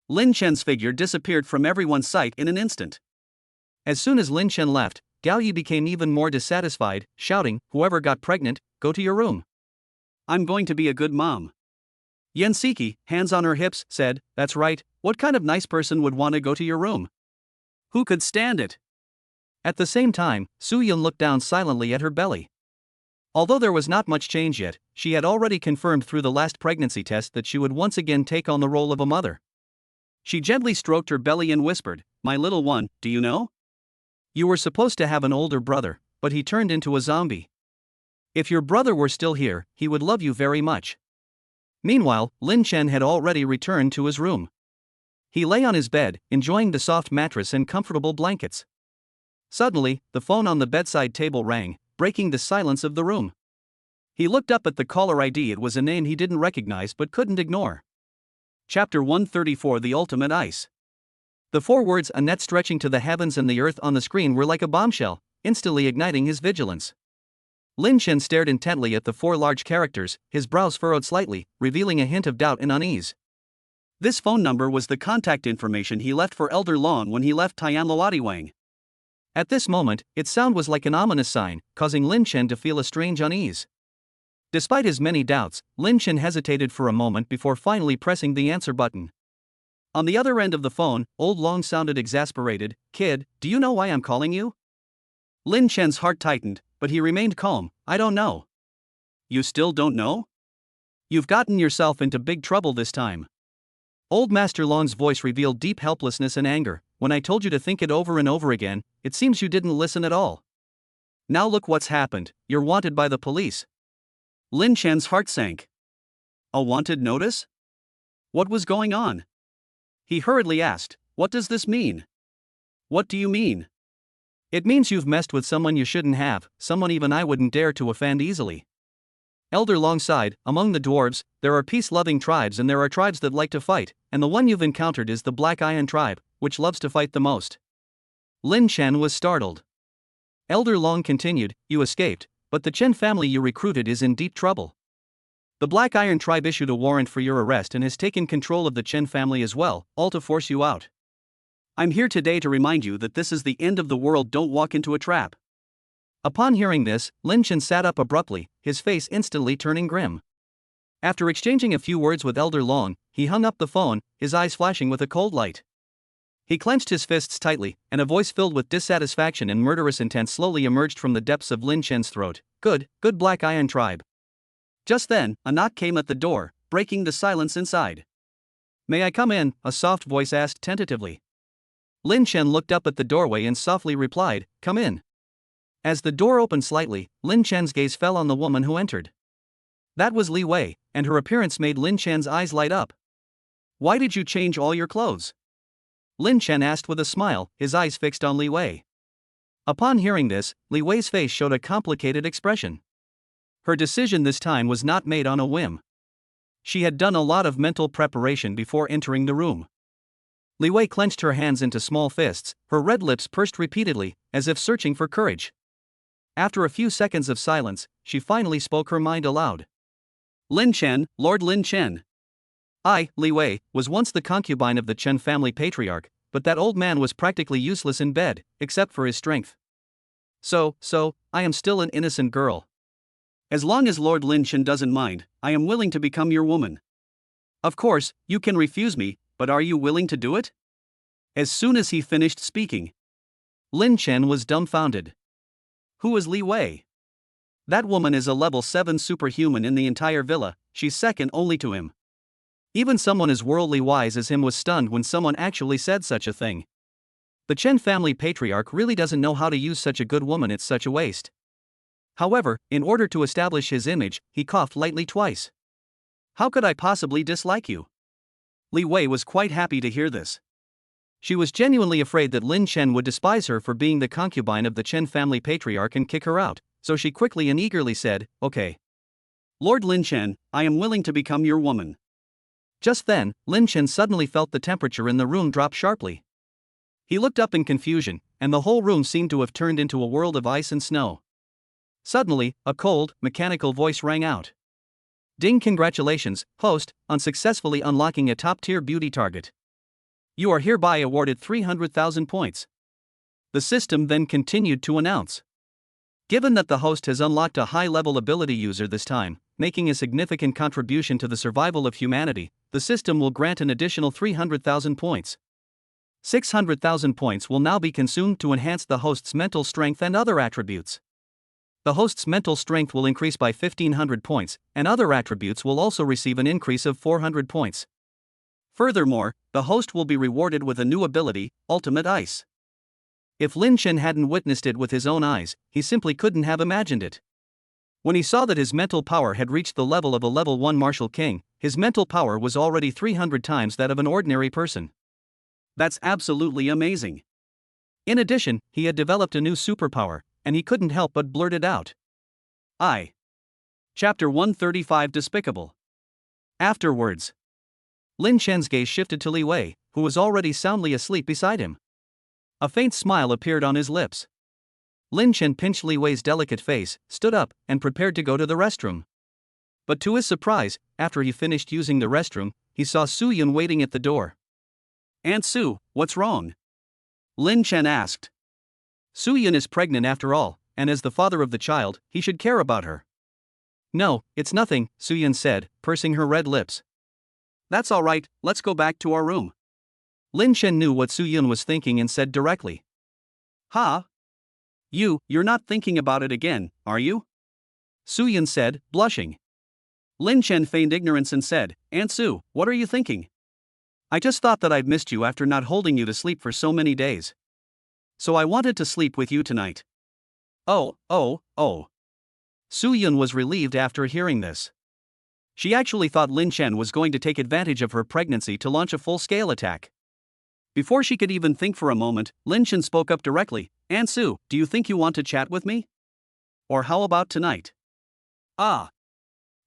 A: Lin Chen's figure disappeared from everyone's sight in an instant. As soon as Lin Chen left, Gao Yi became even more dissatisfied, shouting, "Whoever got pregnant, go to your room. I'm going to be a good mom." Yen Siki, hands on her hips, said, "That's right, what kind of nice person would want to go to your room? Who could stand it?" At the same time, Suyun looked down silently at her belly. Although there was not much change yet, she had already confirmed through the last pregnancy test that she would once again take on the role of a mother. She gently stroked her belly and whispered, "My little one, do you know? You were supposed to have an older brother, but he turned into a zombie. If your brother were still here, he would love you very much." Meanwhile, Lin Chen had already returned to his room. He lay on his bed, enjoying the soft mattress and comfortable blankets. Suddenly, the phone on the bedside table rang, breaking the silence of the room. He looked up at the caller ID. It was a name he didn't recognize but couldn't ignore. Chapter 134, The Ultimate Ice. The 4 words "a net stretching to the heavens and the earth" on the screen were like a bombshell, instantly igniting his vigilance. Lin Chen stared intently at the 4 large characters, his brows furrowed slightly, revealing a hint of doubt and unease. This phone number was the contact information he left for Elder Lon when he left Tianluotiwang. At this moment, its sound was like an ominous sign, causing Lin Chen to feel a strange unease. Despite his many doubts, Lin Chen hesitated for a moment before finally pressing the answer button. On the other end of the phone, Old Long sounded exasperated. "Kid, do you know why I'm calling you?" Lin Chen's heart tightened, but he remained calm. "I don't know." "You still don't know? You've gotten yourself into big trouble this time." Old Master Long's voice revealed deep helplessness and anger. "When I told you to think it over and over again, it seems you didn't listen at all. Now look what's happened, you're wanted by the police." Lin Chen's heart sank. A wanted notice? What was going on? He hurriedly asked, "What does this mean?" What do you mean?
B: It means you've messed with someone you shouldn't have, someone even I wouldn't dare to offend easily. Elder Long sighed, among the dwarves, there are peace-loving tribes and there are tribes that like to fight, and the one you've encountered is the Black Iron tribe, which loves to fight the most. Lin Chen was startled. Elder Long continued, you escaped, but the Chen family you recruited is in deep trouble. The Black Iron tribe issued a warrant for your arrest and has taken control of the Chen family as well, all to force you out.
A: I'm here today to remind you that this is the end of the world, don't walk into a trap.
B: Upon hearing this, Lin Chen sat up abruptly, his face instantly turning grim. After exchanging a few words with Elder Long, he hung up the phone, his eyes flashing with a cold light. He clenched his fists tightly, and a voice filled with dissatisfaction and murderous intent slowly emerged from the depths of Lin Chen's throat. Good Black Iron tribe.
A: Just then, a knock came at the door, breaking the silence inside.
B: May I come in? A soft voice asked tentatively. Lin Chen looked up at the doorway and softly replied, come in. As the door opened slightly, Lin Chen's gaze fell on the woman who entered. That was Li Wei, and her appearance made Lin Chen's eyes light up.
A: Why did you change all your clothes?
B: Lin Chen asked with a smile, his eyes fixed on Li Wei. Upon hearing this, Li Wei's face showed a complicated expression. Her decision this time was not made on a whim. She had done a lot of mental preparation before entering the room. Li Wei clenched her hands into small fists, her red lips pursed repeatedly, as if searching for courage. After a few seconds of silence, she finally spoke her mind aloud.
A: Lin Chen, Lord Lin Chen.
B: I, Li Wei, was once the concubine of the Chen family patriarch, but that old man was practically useless in bed, except for his strength. So, I am still an innocent girl.
A: As long as Lord Lin Chen doesn't mind, I am willing to become your woman. Of course, you can refuse me, but are you willing to do it? As soon as he finished speaking,
B: Lin Chen was dumbfounded.
A: Who is Li Wei? That woman is a level 7 superhuman in the entire villa, she's second only to him.
B: Even someone as worldly wise as him was stunned when someone actually said such a thing. The Chen family patriarch really doesn't know how to use such a good woman, it's such a waste. However, in order to establish his image, he coughed lightly twice.
A: How could I possibly dislike you? Li Wei was quite happy to hear this.
B: She was genuinely afraid that Lin Chen would despise her for being the concubine of the Chen family patriarch and kick her out, so she quickly and eagerly said, okay.
A: Lord Lin Chen, I am willing to become your woman.
B: Just then, Lin Chen suddenly felt the temperature in the room drop sharply. He looked up in confusion, and the whole room seemed to have turned into a world of ice and snow. Suddenly, a cold, mechanical voice rang out. Ding, congratulations, host, on successfully unlocking a top-tier beauty target. You are hereby awarded 300,000 points. The system then continued to announce. Given that the host has unlocked a high-level ability user this time, making a significant contribution to the survival of humanity, the system will grant an additional 300,000 points. 600,000 points will now be consumed to enhance the host's mental strength and other attributes. The host's mental strength will increase by 1,500 points, and other attributes will also receive an increase of 400 points.
A: Furthermore, the host will be rewarded with a new ability, Ultimate Ice.
B: If Lin Chen hadn't witnessed it with his own eyes, he simply couldn't have imagined it. When he saw that his mental power had reached the level of a level 1 martial king, his mental power was already 300 times that of an ordinary person.
A: That's absolutely amazing.
B: In addition, he had developed a new superpower, and he couldn't help but blurt it out.
A: Chapter 135 Despicable.
B: Afterwards, Lin Chen's gaze shifted to Li Wei, who was already soundly asleep beside him. A faint smile appeared on his lips. Lin Chen pinched Li Wei's delicate face, stood up, and prepared to go to the restroom. But to his surprise, after he finished using the restroom, he saw Su Yun waiting at the door.
A: Aunt Su, what's wrong? Lin Chen asked.
B: Su Yun is pregnant after all, and as the father of the child, he should care about her. No, it's nothing, Su Yun said, pursing her red lips.
A: That's all right, let's go back to our room.
B: Lin Chen knew what Su Yun was thinking and said directly.
A: Huh? You're not thinking about it again, are you?
B: Su Yun said, blushing.
A: Lin Chen feigned ignorance and said, Aunt Su, what are you thinking? I just thought that I'd missed you after not holding you to sleep for so many days. So I wanted to sleep with you tonight.
B: Oh. Su Yun was relieved after hearing this. She actually thought Lin Chen was going to take advantage of her pregnancy to launch a full-scale attack.
A: Before she could even think for a moment, Lin Chen spoke up directly. Aunt Sue, do you think you want to chat with me? Or how about tonight? Ah.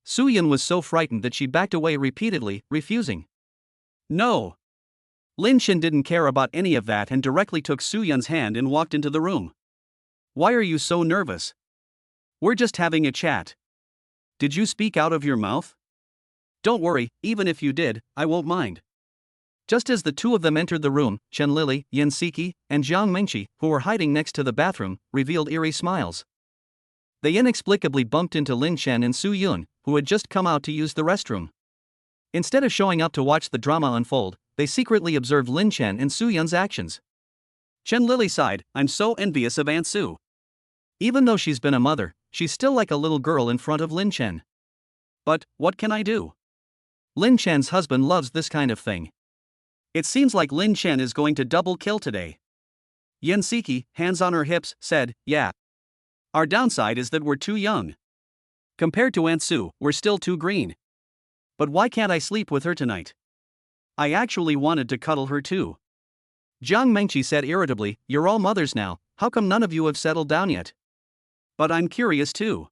B: Su Yun was so frightened that she backed away repeatedly, refusing.
A: No. Lin Chen didn't care about any of that and directly took Su Yun's hand and walked into the room. Why are you so nervous? We're just having a chat. Did you speak out of your mouth? Don't worry, even if you did, I won't mind.
B: Just as the two of them entered the room, Chen Lili, Yan Siki, and Jiang Mengqi, who were hiding next to the bathroom, revealed eerie smiles. They inexplicably bumped into Lin Chen and Su Yun, who had just come out to use the restroom. Instead of showing up to watch the drama unfold, they secretly observed Lin Chen and Su Yun's actions.
A: Chen Lili sighed, I'm so envious of Aunt Sue.
B: Even though she's been a mother, she's still like a little girl in front of Lin Chen.
A: But, what can I do?
B: Lin Chen's husband loves this kind of thing.
A: It seems like Lin Chen is going to double kill today. Yan Siki, hands on her hips, said, yeah. Our downside is that we're too young. Compared to Aunt Sue, we're still too green. But why can't I sleep with her tonight? I actually wanted to cuddle her too.
B: Jiang Mengqi said irritably, you're all mothers now, how come none of you have settled down yet?
A: But I'm curious too.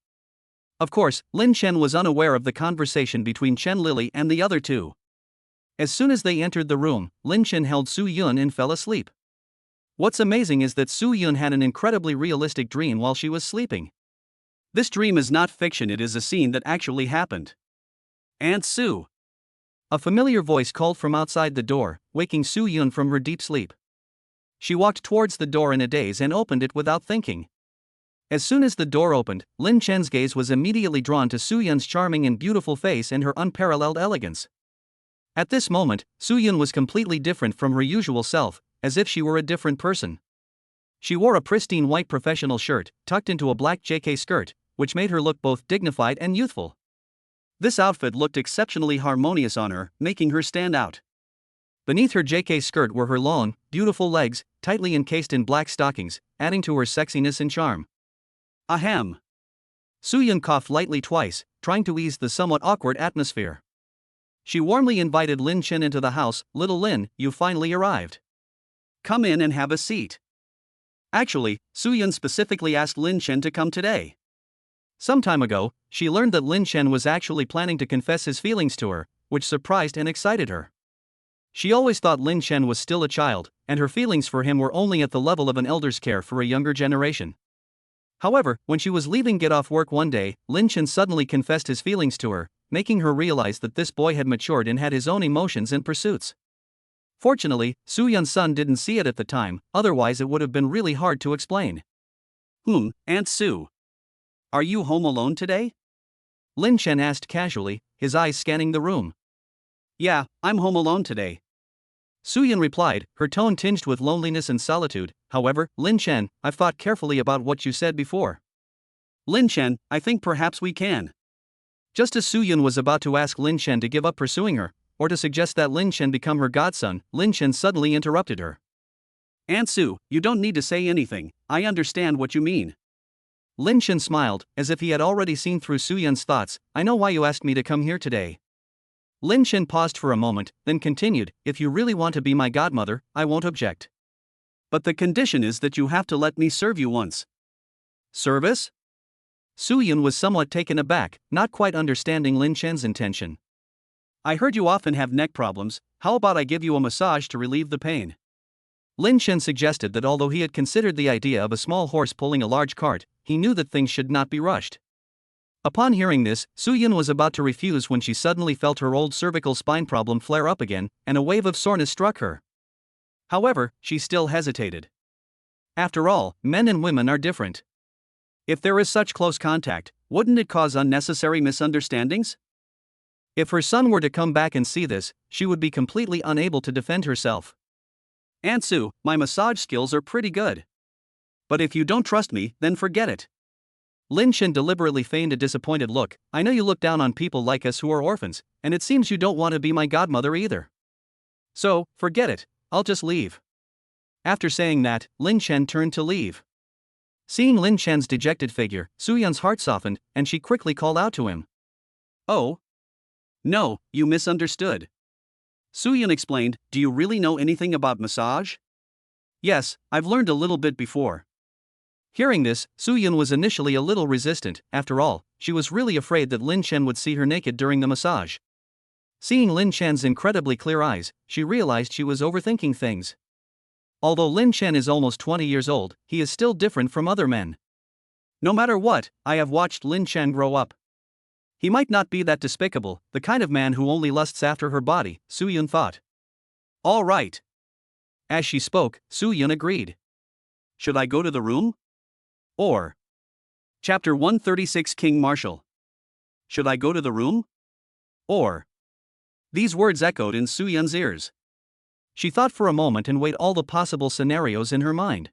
B: Of course, Lin Chen was unaware of the conversation between Chen Lili and the other two. As soon as they entered the room, Lin Chen held Su Yun and fell asleep. What's amazing is that Su Yun had an incredibly realistic dream while she was sleeping.
A: This dream is not fiction, it is a scene that actually happened. Aunt Sue.
B: A familiar voice called from outside the door, waking Su Yun from her deep sleep. She walked towards the door in a daze and opened it without thinking. As soon as the door opened, Lin Chen's gaze was immediately drawn to Su Yun's charming and beautiful face and her unparalleled elegance. At this moment, Su Yun was completely different from her usual self, as if she were a different person. She wore a pristine white professional shirt, tucked into a black JK skirt, which made her look both dignified and youthful.
A: This outfit looked exceptionally harmonious on her, making her stand out.
B: Beneath her JK skirt were her long, beautiful legs, tightly encased in black stockings, adding to her sexiness and charm.
A: Ahem.
B: Su Yun coughed lightly twice, trying to ease the somewhat awkward atmosphere. She warmly invited Lin Chen into the house. Little Lin, you finally arrived.
A: Come in and have a seat. Actually, Su Yun specifically asked Lin Chen to come today.
B: Some time ago, she learned that Lin Chen was actually planning to confess his feelings to her, which surprised and excited her. She always thought Lin Chen was still a child, and her feelings for him were only at the level of an elder's care for a younger generation. However, when she was leaving get off work one day, Lin Chen suddenly confessed his feelings to her, making her realize that this boy had matured and had his own emotions and pursuits. Fortunately, Su Yun's son didn't see it at the time, otherwise it would have been really hard to explain.
A: Aunt Sue. Are you home alone today?
B: Lin Chen asked casually, his eyes scanning the room.
A: Yeah, I'm home alone today.
B: Su Yun replied, her tone tinged with loneliness and solitude. However, Lin Chen, I've thought carefully about what you said before.
A: Lin Chen, I think perhaps we can.
B: Just as Su Yun was about to ask Lin Chen to give up pursuing her, or to suggest that Lin Chen become her godson, Lin Chen suddenly interrupted her.
A: Aunt Sue, you don't need to say anything, I understand what you mean.
B: Lin Chen smiled, as if he had already seen through Su Yun's thoughts. I know why you asked me to come here today. Lin Chen paused for a moment, then continued, if you really want to be my godmother, I won't object.
A: But the condition is that you have to let me serve you once. Service?
B: Su Yun was somewhat taken aback, not quite understanding Lin Chen's intention.
A: I heard you often have neck problems, how about I give you a massage to relieve the pain?
B: Lin Chen suggested that although he had considered the idea of a small horse pulling a large cart, he knew that things should not be rushed. Upon hearing this, Su Yun was about to refuse when she suddenly felt her old cervical spine problem flare up again, and a wave of soreness struck her. However, she still hesitated. After all, men and women are different.
A: If there is such close contact, wouldn't it cause unnecessary misunderstandings?
B: If her son were to come back and see this, she would be completely unable to defend herself.
A: Aunt Sue, my massage skills are pretty good. But if you don't trust me, then forget it.
B: Lin Chen deliberately feigned a disappointed look. I know you look down on people like us who are orphans, and it seems you don't want to be my godmother either. So, forget it, I'll just leave. After saying that, Lin Chen turned to leave. Seeing Lin Chen's dejected figure, Su Yun's heart softened, and she quickly called out to him.
A: Oh? No, you misunderstood. Soo-yun explained, do you really know anything about massage?
B: Yes, I've learned a little bit before. Hearing this, Soo-yun was initially a little resistant. After all, she was really afraid that Lin Chen would see her naked during the massage. Seeing Lin Chen's incredibly clear eyes, she realized she was overthinking things. Although Lin Chen is almost 20 years old, he is still different from other men. No matter what, I have watched Lin Chen grow up. He might not be that despicable, the kind of man who only lusts after her body, Soo-yun thought.
A: All right.
B: As she spoke, Soo-yun agreed.
A: Should I go to the room?
B: Or.
A: Chapter 136 King Marshall. Should I go to the room?
B: Or.
A: These words echoed in Soo-yun's ears.
B: She thought for a moment and weighed all the possible scenarios in her mind.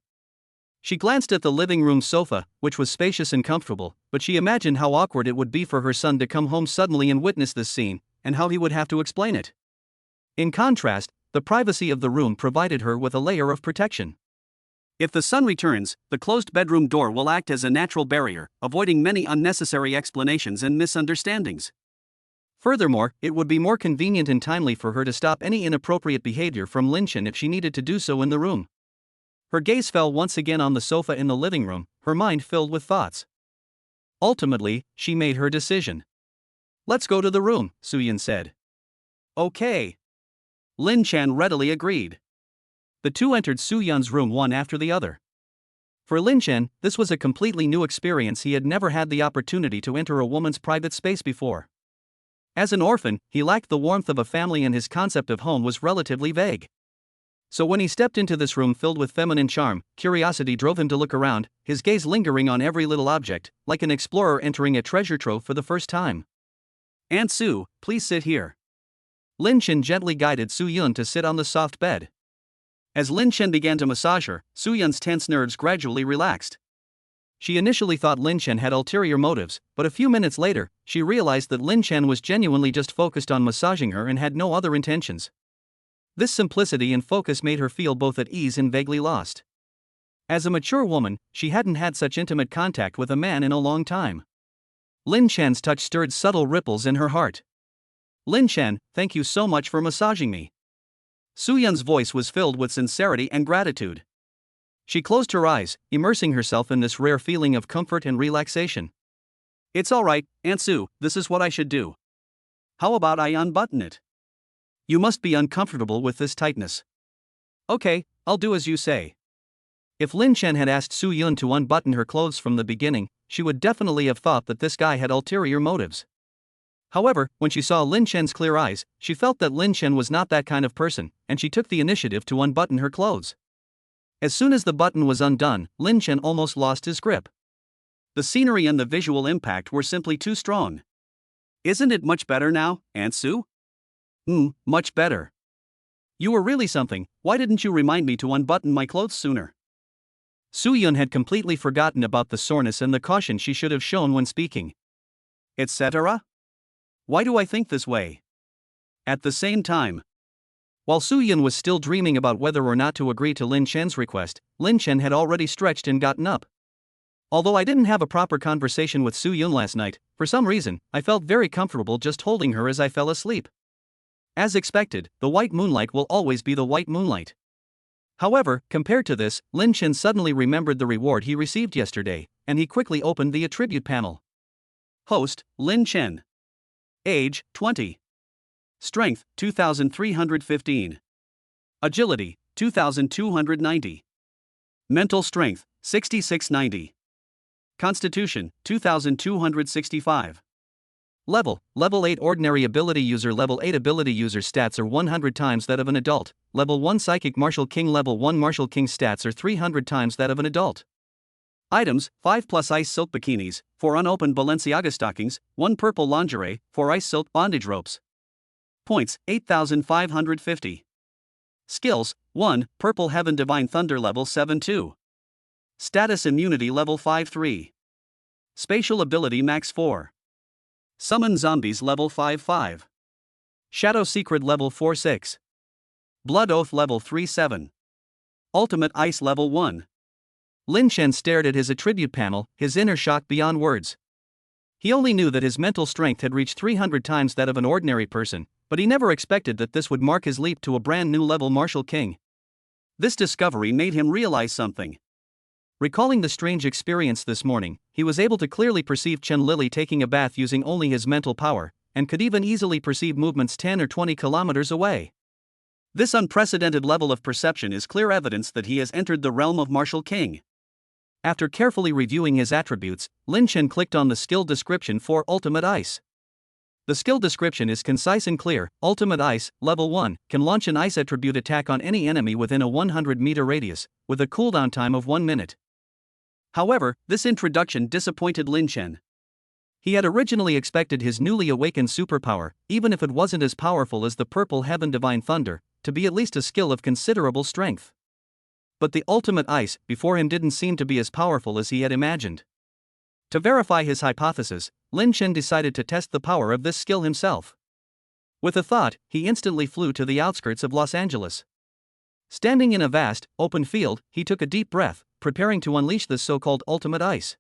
B: She glanced at the living room sofa, which was spacious and comfortable, but she imagined how awkward it would be for her son to come home suddenly and witness this scene, and how he would have to explain it. In contrast, the privacy of the room provided her with a layer of protection.
A: If the son returns, the closed bedroom door will act as a natural barrier, avoiding many unnecessary explanations and misunderstandings.
B: Furthermore, it would be more convenient and timely for her to stop any inappropriate behavior from Lin Chen if she needed to do so in the room. Her gaze fell once again on the sofa in the living room, her mind filled with thoughts. Ultimately, she made her decision.
A: Let's go to the room, Soo-yun said.
B: Okay.
A: Lin Chen readily agreed.
B: The two entered Soo-yun's room one after the other. For Lin Chen, this was a completely new experience. He had never had the opportunity to enter a woman's private space before. As an orphan, he lacked the warmth of a family and his concept of home was relatively vague. So when he stepped into this room filled with feminine charm, curiosity drove him to look around, his gaze lingering on every little object, like an explorer entering a treasure trove for the first time.
A: Aunt Soo, please sit here.
B: Lin Chen gently guided Soo-yun to sit on the soft bed.
A: As Lin Chen began to massage her, Soo-yun's tense nerves gradually relaxed.
B: She initially thought Lin Chen had ulterior motives, but a few minutes later, she realized that Lin Chen was genuinely just focused on massaging her and had no other intentions. This simplicity and focus made her feel both at ease and vaguely lost. As a mature woman, she hadn't had such intimate contact with a man in a long time. Lin Chen's touch stirred subtle ripples in her heart.
A: Lin Chen, thank you so much for massaging me. Soo-yun's voice was filled with sincerity and gratitude.
B: She closed her eyes, immersing herself in this rare feeling of comfort and relaxation.
A: It's all right, Aunt Soo, this is what I should do. How about I unbutton it?
B: You must be uncomfortable with this tightness.
A: Okay, I'll do as you say.
B: If Lin Chen had asked Soo-yun to unbutton her clothes from the beginning, she would definitely have thought that this guy had ulterior motives. However, when she saw Lin Chen's clear eyes, she felt that Lin Chen was not that kind of person, and she took the initiative to unbutton her clothes. As soon as the button was undone, Lin Chen almost lost his grip.
A: The scenery and the visual impact were simply too strong. Isn't it much better now, Aunt Soo?
B: Much better.
A: You were really something. Why didn't you remind me to unbutton my clothes sooner?
B: Soo-yun had completely forgotten about the soreness and the caution she should have shown when speaking.
A: Etc. Why do I think this way? At the same time,
B: while Soo-yun was still dreaming about whether or not to agree to Lin Chen's request, Lin Chen had already stretched and gotten up. Although I didn't have a proper conversation with Soo-yun last night, for some reason, I felt very comfortable just holding her as I fell asleep. As expected, the white moonlight will always be the white moonlight. However, compared to this, Lin Chen suddenly remembered the reward he received yesterday, and he quickly opened the attribute panel.
A: Host, Lin Chen. Age, 20. Strength, 2,315. Agility, 2,290. Mental strength, 6,690. Constitution, 2,265.
B: Level 8 Ordinary Ability User. Level 8 Ability User stats are 100 times that of an adult. Level 1 Psychic Martial King. Level 1 Martial King stats are 300 times that of an adult.
A: Items, 5 plus ice silk bikinis, 4 unopened Balenciaga stockings, 1 purple lingerie, 4 ice silk bondage ropes. Points, 8,550. Skills, 1, Purple Heaven Divine Thunder level 7-2. Status Immunity level 5-3. Spatial Ability max 4. Summon Zombies level 5-5. Shadow Secret level 4-6. Blood Oath level 3-7. Ultimate Ice level 1.
B: Lin Chen stared at his attribute panel, his inner shock beyond words. He only knew that his mental strength had reached 300 times that of an ordinary person, But he never expected that this would mark his leap to a brand new level martial king.
A: This discovery made him realize something.
B: Recalling the strange experience this morning, he was able to clearly perceive Chen Lili taking a bath using only his mental power, and could even easily perceive movements 10 or 20 kilometers away.
A: This unprecedented level of perception is clear evidence that he has entered the realm of martial king.
B: After carefully reviewing his attributes, Lin Chen clicked on the skill description for Ultimate Ice. The skill description is concise and clear. Ultimate Ice, Level 1, can launch an ice attribute attack on any enemy within a 100-meter radius, with a cooldown time of 1 minute.
A: However, this introduction disappointed Lin Chen.
B: He had originally expected his newly awakened superpower, even if it wasn't as powerful as the Purple Heaven Divine Thunder, to be at least a skill of considerable strength. But the Ultimate Ice before him didn't seem to be as powerful as he had imagined. To verify his hypothesis, Lin Chen decided to test the power of this skill himself. With a thought, he instantly flew to the outskirts of Los Angeles. Standing in a vast, open field, he took a deep breath, preparing to unleash this so-called Ultimate Ice.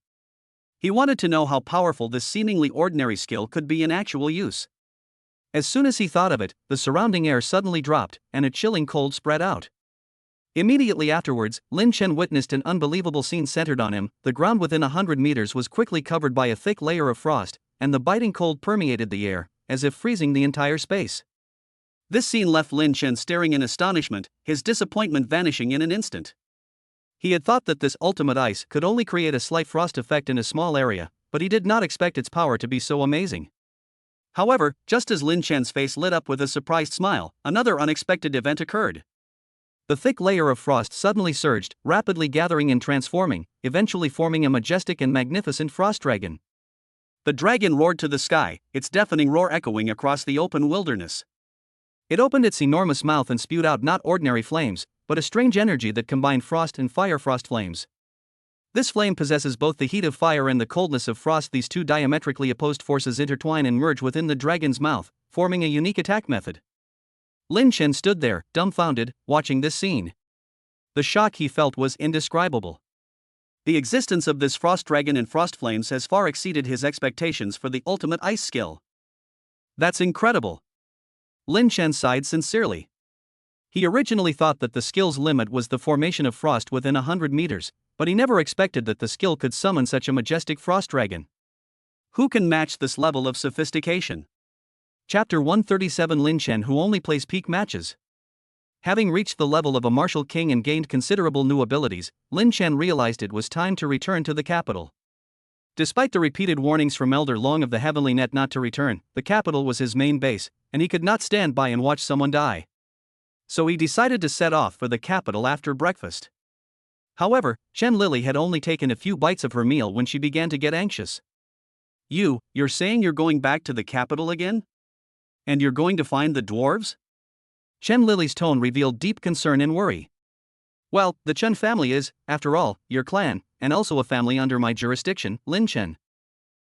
A: He wanted to know how powerful this seemingly ordinary skill could be in actual use.
B: As soon as he thought of it, the surrounding air suddenly dropped, and a chilling cold spread out. Immediately afterwards, Lin Chen witnessed an unbelievable scene centered on him. The ground within 100 meters was quickly covered by a thick layer of frost, and the biting cold permeated the air, as if freezing the entire space.
A: This scene left Lin Chen staring in astonishment, his disappointment vanishing in an instant.
B: He had thought that this Ultimate Ice could only create a slight frost effect in a small area, but he did not expect its power to be so amazing.
A: However, just as Lin Chen's face lit up with a surprised smile, another unexpected event occurred.
B: The thick layer of frost suddenly surged, rapidly gathering and transforming, eventually forming a majestic and magnificent frost dragon.
A: The dragon roared to the sky, its deafening roar echoing across the open wilderness.
B: It opened its enormous mouth and spewed out not ordinary flames, but a strange energy that combined frost and fire frost flames. This flame possesses both the heat of fire and the coldness of frost. These two diametrically opposed forces intertwine and merge within the dragon's mouth, forming a unique attack method. Lin Chen stood there, dumbfounded, watching this scene. The shock he felt was indescribable.
A: The existence of this frost dragon and frost flames has far exceeded his expectations for the Ultimate Ice skill.
B: That's incredible. Lin Chen sighed sincerely. He originally thought that the skill's limit was the formation of frost within 100 meters, but he never expected that the skill could summon such a majestic frost dragon.
A: Who can match this level of sophistication?
B: Chapter 137 Lin Chen, who only plays peak matches. Having reached the level of a martial king and gained considerable new abilities, Lin Chen realized it was time to return to the capital. Despite the repeated warnings from Elder Long of the Heavenly Net not to return, the capital was his main base, and he could not stand by and watch someone die. So he decided to set off for the capital after breakfast. However, Chen Lili had only taken a few bites of her meal when she began to get anxious.
A: You're saying you're going back to the capital again? And you're going to find the dwarves?
B: Chen Lili's tone revealed deep concern and worry.
A: Well, the Chen family is, after all, your clan, and also a family under my jurisdiction, Lin Chen.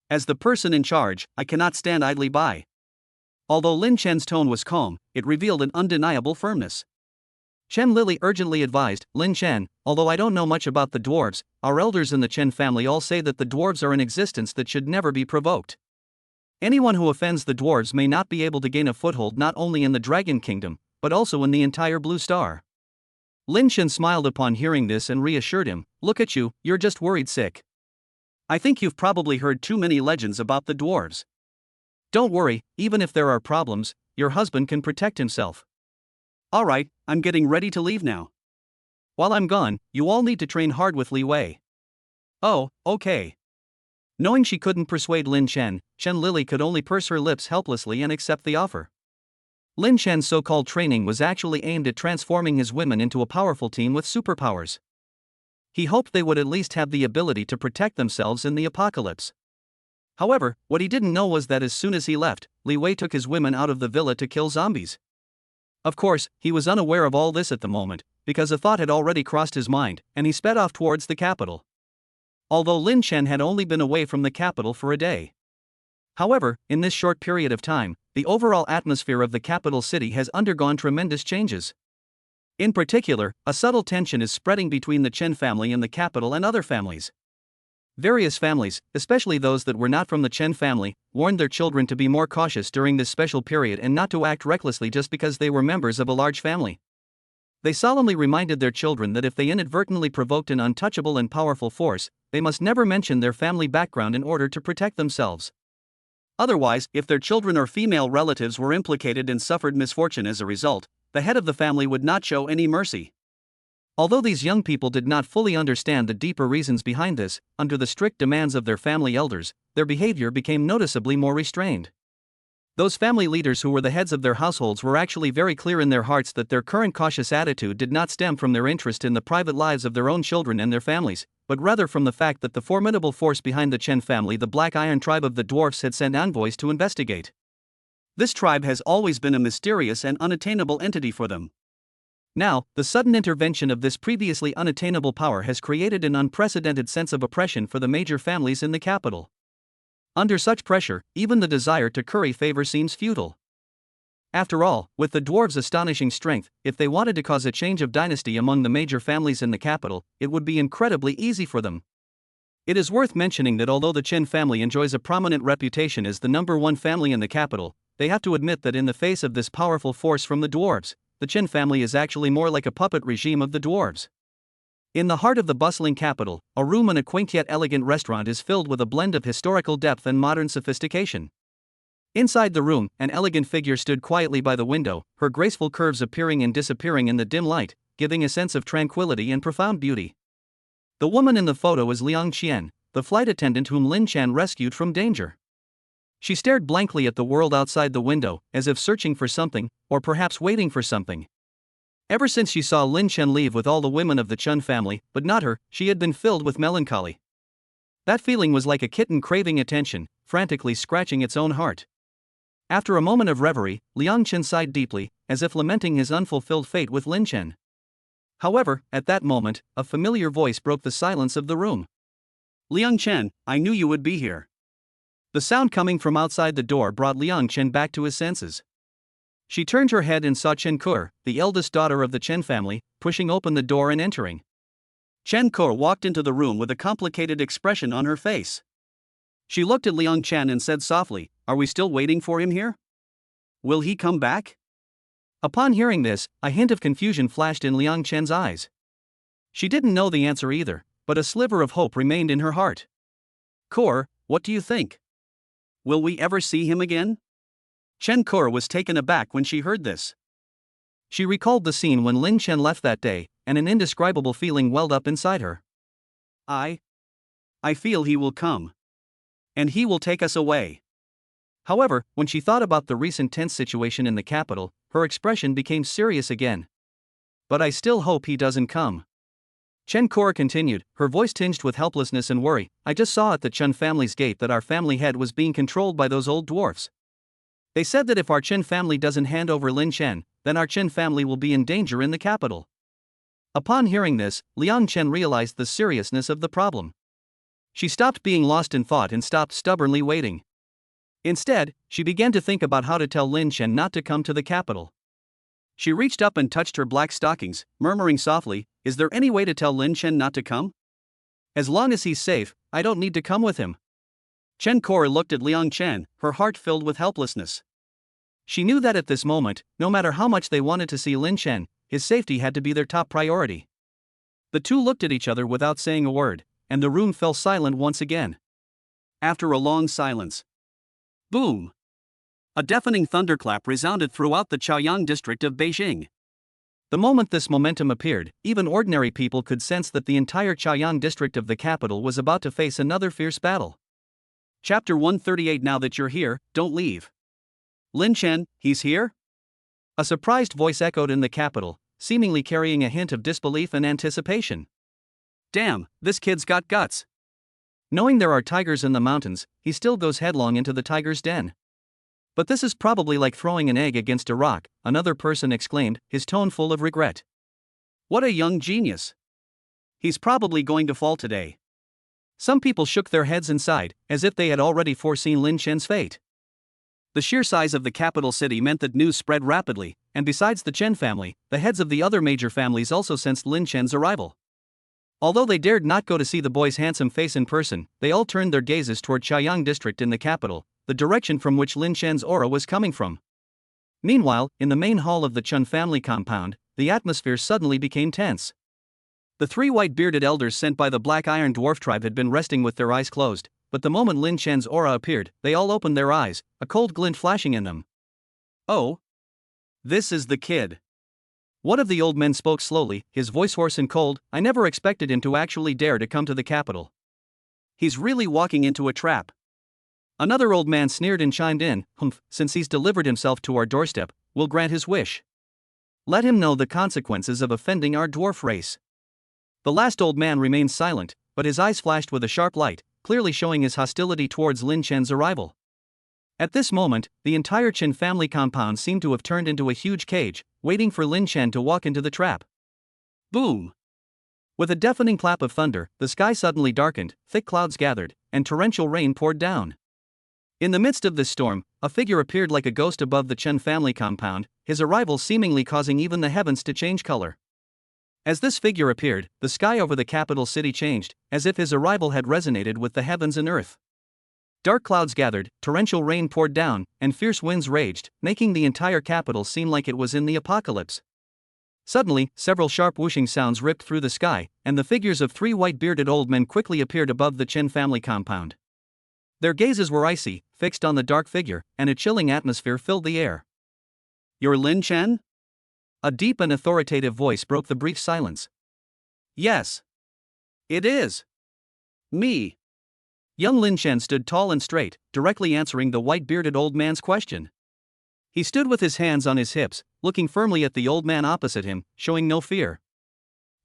A: As the person in charge, I cannot stand idly by. Although Lin Chen's tone was calm, it revealed an undeniable firmness.
B: Chen Lili urgently advised, Lin Chen, although I don't know much about the dwarves, our elders in the Chen family all say that the dwarves are an existence that should never be provoked. Anyone who offends the dwarves may not be able to gain a foothold not only in the Dragon Kingdom, but also in the entire Blue Star. Lin Chen smiled upon hearing this and reassured him, look at you, you're just worried sick.
A: I think you've probably heard too many legends about the dwarves.
B: Don't worry, even if there are problems, your husband can protect himself.
A: Alright, I'm getting ready to leave now.
B: While I'm gone, you all need to train hard with Li Wei.
A: Oh, okay.
B: Knowing she couldn't persuade Lin Chen, Chen Lili could only purse her lips helplessly and accept the offer. Lin Chen's so-called training was actually aimed at transforming his women into a powerful team with superpowers. He hoped they would at least have the ability to protect themselves in the apocalypse. However, what he didn't know was that as soon as he left, Li Wei took his women out of the villa to kill zombies. Of course, he was unaware of all this at the moment, because a thought had already crossed his mind, and he sped off towards the capital. Although Lin Chen had only been away from the capital for a day. However, in this short period of time, the overall atmosphere of the capital city has undergone tremendous changes. In particular, a subtle tension is spreading between the Chen family and the capital and other families. Various families, especially those that were not from the Chen family, warned their children to be more cautious during this special period and not to act recklessly just because they were members of a large family. They solemnly reminded their children that if they inadvertently provoked an untouchable and powerful force, they must never mention their family background in order to protect themselves.
A: Otherwise, if their children or female relatives were implicated and suffered misfortune as a result, the head of the family would not show any mercy.
B: Although these young people did not fully understand the deeper reasons behind this, under the strict demands of their family elders, their behavior became noticeably more restrained. Those family leaders who were the heads of their households were actually very clear in their hearts that their current cautious attitude did not stem from their interest in the private lives of their own children and their families, but rather from the fact that the formidable force behind the Chen family, the Black Iron tribe of the dwarfs, had sent envoys to investigate.
A: This tribe has always been a mysterious and unattainable entity for them.
B: Now, the sudden intervention of this previously unattainable power has created an unprecedented sense of oppression for the major families in the capital. Under such pressure, even the desire to curry favor seems futile. After all, with the dwarves' astonishing strength, if they wanted to cause a change of dynasty among the major families in the capital, it would be incredibly easy for them. It is worth mentioning that although the Chen family enjoys a prominent reputation as the #1 family in the capital, they have to admit that in the face of this powerful force from the dwarves, the Chen family is actually more like a puppet regime of the dwarves. In the heart of the bustling capital, a room in a quaint yet elegant restaurant is filled with a blend of historical depth and modern sophistication. Inside the room, an elegant figure stood quietly by the window, her graceful curves appearing and disappearing in the dim light, giving a sense of tranquility and profound beauty. The woman in the photo is Liang Qian, the flight attendant whom Lin Chen rescued from danger. She stared blankly at the world outside the window, as if searching for something, or perhaps waiting for something. Ever since she saw Lin Chen leave with all the women of the Chen family, but not her, she had been filled with melancholy. That feeling was like a kitten craving attention, frantically scratching its own heart. After a moment of reverie, Liang Chen sighed deeply, as if lamenting his unfulfilled fate with Lin Chen. However, at that moment, a familiar voice broke the silence of the room.
A: Liang Chen, I knew you would be here.
B: The sound coming from outside the door brought Liang Chen back to his senses. She turned her head and saw Chen Ke, the eldest daughter of the Chen family, pushing open the door and entering.
A: Chen Ke walked into the room with a complicated expression on her face. She looked at Liang Chen and said softly, "Are we still waiting for him here? Will he come back?"
B: Upon hearing this, a hint of confusion flashed in Liang Chen's eyes. She didn't know the answer either, but a sliver of hope remained in her heart.
A: "Ke, what do you think? Will we ever see him again?" Chen Ke was taken aback when she heard this.
B: She recalled the scene when Lin Chen left that day, and an indescribable feeling welled up inside her.
A: I feel he will come. And he will take us away."
B: However, when she thought about the recent tense situation in the capital, her expression became serious again. "But I still hope he doesn't come." Chen Ke continued, her voice tinged with helplessness and worry. "I just saw at the Chen family's gate that our family head was being controlled by those old dwarfs. They said that if our Chen family doesn't hand over Lin Chen, then our Chen family will be in danger in the capital." Upon hearing this, Liang Chen realized the seriousness of the problem. She stopped being lost in thought and stopped stubbornly waiting. Instead, she began to think about how to tell Lin Chen not to come to the capital. She reached up and touched her black stockings, murmuring softly, "Is there any way to tell Lin Chen not to come? As long as he's safe, I don't need to come with him." Chen Ke looked at Liang Chen, her heart filled with helplessness. She knew that at this moment, no matter how much they wanted to see Lin Chen, his safety had to be their top priority. The two looked at each other without saying a word, and the room fell silent once again. After a long silence, boom! A deafening thunderclap resounded throughout the Chaoyang district of Beijing. The moment this momentum appeared, even ordinary people could sense that the entire Chaoyang district of the capital was about to face another fierce battle. Chapter 138. Now that you're here, don't leave. Lin Chen, he's here? A surprised voice echoed in the capital, seemingly carrying a hint of disbelief and anticipation. Damn, this kid's got guts. Knowing there are tigers in the mountains, he still goes headlong into the tiger's den. But this is probably like throwing an egg against a rock, another person exclaimed, his tone full of regret. What a young genius. He's probably going to fall today. Some people shook their heads and sighed, as if they had already foreseen Lin Chen's fate. The sheer size of the capital city meant that news spread rapidly, and besides the Chen family, the heads of the other major families also sensed Lin Chen's arrival. Although they dared not go to see the boy's handsome face in person, they all turned their gazes toward Chaoyang district in the capital, the direction from which Lin Shen's aura was coming from. Meanwhile, in the main hall of the Chun family compound, the atmosphere suddenly became tense. The three white-bearded elders sent by the Black Iron Dwarf tribe had been resting with their eyes closed, but the moment Lin Shen's aura appeared, they all opened their eyes, a cold glint flashing in them.
A: Oh. This is the kid.
B: One of the old men spoke slowly, his voice hoarse and cold. I never expected him to actually dare to come to the capital.
A: He's really walking into a trap.
B: Another old man sneered and chimed in, humph, since he's delivered himself to our doorstep, we'll grant his wish. Let him know the consequences of offending our dwarf race. The last old man remained silent, but his eyes flashed with a sharp light, clearly showing his hostility towards Lin Shen's arrival. At this moment, the entire Chen family compound seemed to have turned into a huge cage, waiting for Lin Shen to walk into the trap.
A: Boom!
B: With a deafening clap of thunder, the sky suddenly darkened, thick clouds gathered, and torrential rain poured down. In the midst of this storm, a figure appeared like a ghost above the Chen family compound, his arrival seemingly causing even the heavens to change color. As this figure appeared, the sky over the capital city changed, as if his arrival had resonated with the heavens and earth. Dark clouds gathered, torrential rain poured down, and fierce winds raged, making the entire capital seem like it was in the apocalypse. Suddenly, several sharp whooshing sounds ripped through the sky, and the figures of three white-bearded old men quickly appeared above the Chen family compound. Their gazes were icy, fixed on the dark figure, and a chilling atmosphere filled the air.
A: You're Lin Shen?
B: A deep and authoritative voice broke the brief silence.
A: Yes. It is. Me.
B: Young Lin Shen stood tall and straight, directly answering the white-bearded old man's question. He stood with his hands on his hips, looking firmly at the old man opposite him, showing no fear.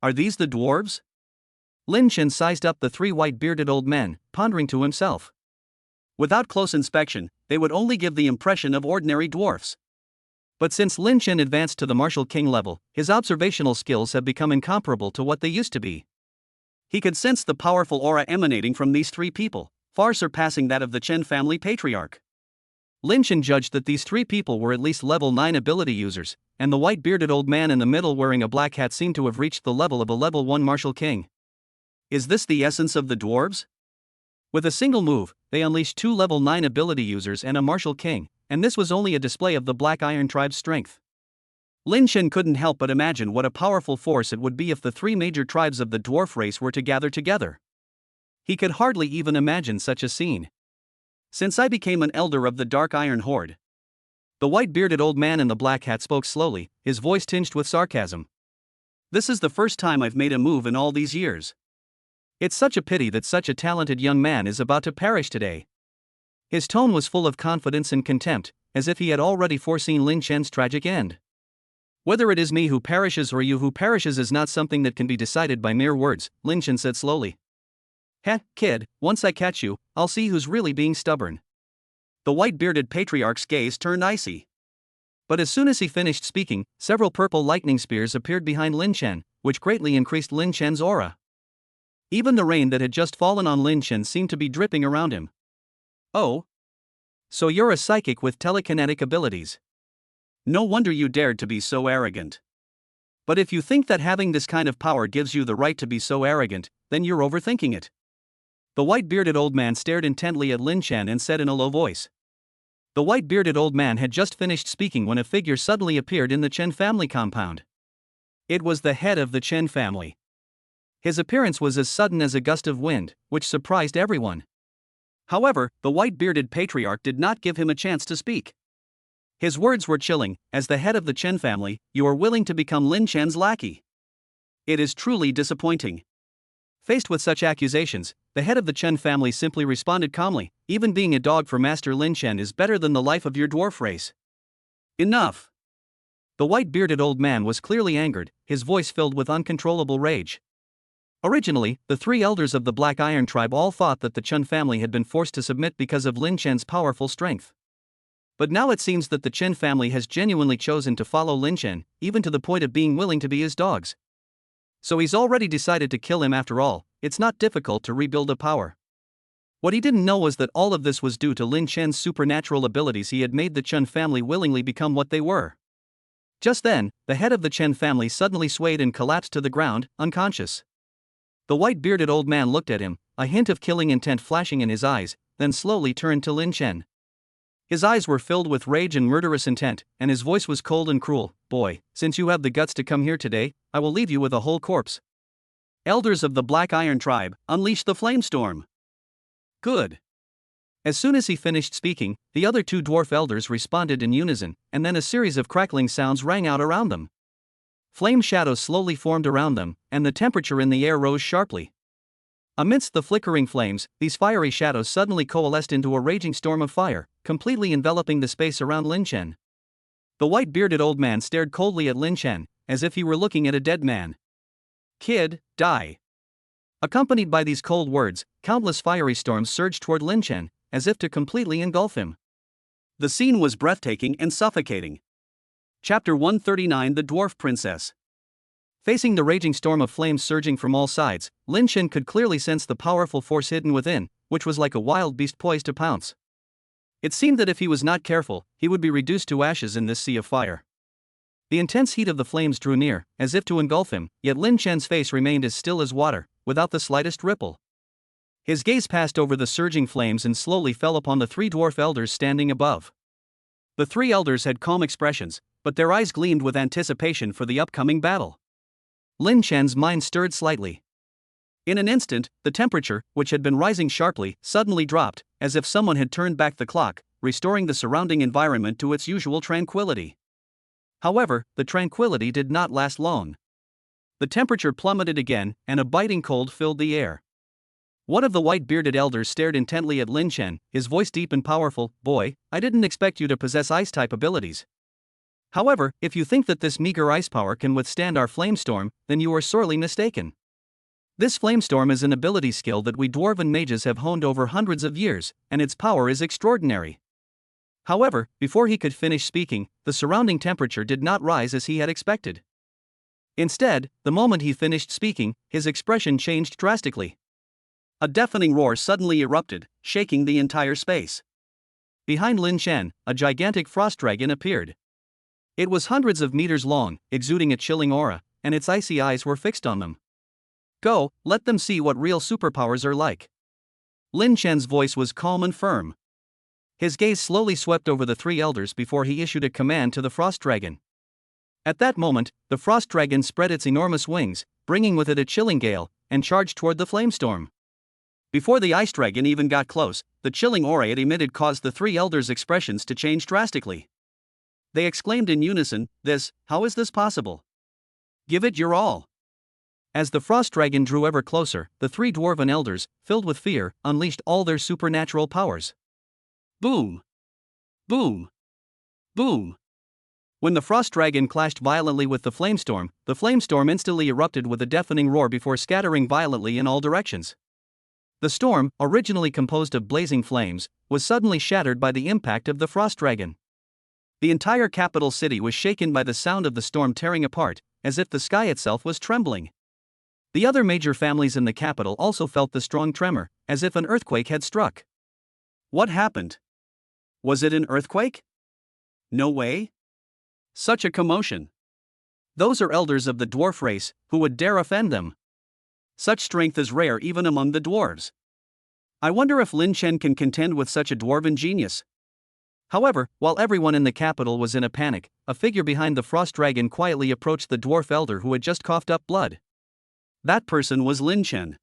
A: Are these the dwarves?
B: Lin Shen sized up the three white-bearded old men, pondering to himself.
A: Without close inspection, they would only give the impression of ordinary dwarfs.
B: But since Lin Shen advanced to the martial king level, his observational skills have become incomparable to what they used to be.
A: He could sense the powerful aura emanating from these three people, far surpassing that of the Chen family patriarch.
B: Lin Shen judged that these three people were at least level 9 ability users, and the white-bearded old man in the middle wearing a black hat seemed to have reached the level of a level 1 martial king.
A: Is this the essence of the dwarves?
B: With a single move, they unleashed 2 level 9 ability users and a martial king, and this was only a display of the Black Iron tribe's strength.
A: Lin Shen couldn't help but imagine what a powerful force it would be if the three major tribes of the dwarf race were to gather together. He could hardly even imagine such a scene. Since I became an elder of the Dark Iron Horde.
B: The white-bearded old man in the black hat spoke slowly, his voice tinged with sarcasm.
A: This is the first time I've made a move in all these years.
B: It's such a pity that such a talented young man is about to perish today. His tone was full of confidence and contempt, as if he had already foreseen Lin Shen's tragic end. Whether it is me who perishes or you who perishes is not something that can be decided by mere words, Lin Shen said slowly. Heh, kid, once I catch you, I'll see who's really being stubborn.
A: The white-bearded patriarch's gaze turned icy.
B: But as soon as he finished speaking, several purple lightning spears appeared behind Lin Shen, which greatly increased Lin Shen's aura. Even the rain that had just fallen on Lin Shen seemed to be dripping around him.
A: Oh?
B: So you're a psychic with telekinetic abilities.
A: No wonder you dared to be so arrogant.
B: But if you think that having this kind of power gives you the right to be so arrogant, then you're overthinking it. The white-bearded old man stared intently at Lin Shen and said in a low voice. The white-bearded old man had just finished speaking when a figure suddenly appeared in the Chen family compound. It was the head of the Chen family. His appearance was as sudden as a gust of wind, which surprised everyone.
A: However, the white-bearded patriarch did not give him a chance to speak. His words were chilling. As the head of the Chen family, you are willing to become Lin Shen's lackey. It is truly disappointing.
B: Faced with such accusations, the head of the Chen family simply responded calmly, even being a dog for Master Lin Shen is better than the life of your dwarf race.
A: Enough.
B: The white-bearded old man was clearly angered, his voice filled with uncontrollable rage. Originally, the three elders of the Black Iron tribe all thought that the Chen family had been forced to submit because of Lin Shen's powerful strength. But now it seems that the Chen family has genuinely chosen to follow Lin Shen, even to the point of being willing to be his dogs. So he's already decided to kill him after all. It's not difficult to rebuild a power. What he didn't know was that all of this was due to Lin Shen's supernatural abilities. He had made the Chen family willingly become what they were. Just then, the head of the Chen family suddenly swayed and collapsed to the ground, unconscious. The white-bearded old man looked at him, a hint of killing intent flashing in his eyes, then slowly turned to Lin Chen. His eyes were filled with rage and murderous intent, and his voice was cold and cruel. "Boy, since you have the guts to come here today, I will leave you with a whole corpse."
A: Elders of the Black Iron Tribe, unleash the flamestorm. Good.
B: As soon as he finished speaking, the other two dwarf elders responded in unison, and then a series of crackling sounds rang out around them. Flame shadows slowly formed around them, and the temperature in the air rose sharply. Amidst the flickering flames, these fiery shadows suddenly coalesced into a raging storm of fire, completely enveloping the space around Lin Chen. The white-bearded old man stared coldly at Lin Chen, as if he were looking at a dead man.
A: "Kid, die."
B: Accompanied by these cold words, countless fiery storms surged toward Lin Chen, as if to completely engulf him.
A: The scene was breathtaking and suffocating. Chapter 139: The Dwarf Princess.
B: Facing the raging storm of flames surging from all sides, Lin Chen could clearly sense the powerful force hidden within, which was like a wild beast poised to pounce. It seemed that if he was not careful, he would be reduced to ashes in this sea of fire. The intense heat of the flames drew near, as if to engulf him, yet Lin Chen's face remained as still as water, without the slightest ripple. His gaze passed over the surging flames and slowly fell upon the three dwarf elders standing above.
A: The three elders had calm expressions, but their eyes gleamed with anticipation for the upcoming battle.
B: Lin Chen's mind stirred slightly.
A: In an instant, the temperature, which had been rising sharply, suddenly dropped, as if someone had turned back the clock, restoring the surrounding environment to its usual tranquility. However, the tranquility did not last long. The temperature plummeted again, and a biting cold filled the air. One of the white-bearded elders stared intently at Lin Chen, his voice deep and powerful. "Boy, I didn't expect you to possess ice-type abilities. However, if you think that this meager ice power can withstand our flamestorm, then you are sorely mistaken. This flamestorm is an ability skill that we dwarven mages have honed over hundreds of years, and its power is extraordinary." However, before he could finish speaking, the surrounding temperature did not rise as he had expected. Instead, the moment he finished speaking, his expression changed drastically. A deafening roar suddenly erupted, shaking the entire space.
B: Behind Lin Chen, a gigantic frost dragon appeared. It was hundreds of meters long, exuding a chilling aura, and its icy eyes were fixed on them.
A: "Go, let them see what real superpowers are like."
B: Lin Chen's voice was calm and firm. His gaze slowly swept over the three elders before he issued a command to the frost dragon. At that moment, the frost dragon spread its enormous wings, bringing with it a chilling gale, and charged toward the flamestorm.
A: Before the ice dragon even got close, the chilling aura it emitted caused the three elders' expressions to change drastically. They exclaimed in unison, "How is this possible? Give it your all."
B: As the frost dragon drew ever closer, the three dwarven elders, filled with fear, unleashed all their supernatural powers.
A: Boom! Boom! Boom! When the frost dragon clashed violently with the flamestorm instantly erupted with a deafening roar before scattering violently in all directions. The storm, originally composed of blazing flames, was suddenly shattered by the impact of the frost dragon. The entire capital city was shaken by the sound of the storm tearing apart, as if the sky itself was trembling. The other major families in the capital also felt the strong tremor, as if an earthquake had struck. What happened? Was it an earthquake? No way. Such a commotion. Those are elders of the dwarf race, who would dare offend them? Such strength is rare even among the dwarves. I wonder if Lin Chen can contend with such a dwarven genius. However, while everyone in the capital was in a panic, a figure behind the frost dragon quietly approached the dwarf elder who had just coughed up blood. That person was Lin Chen.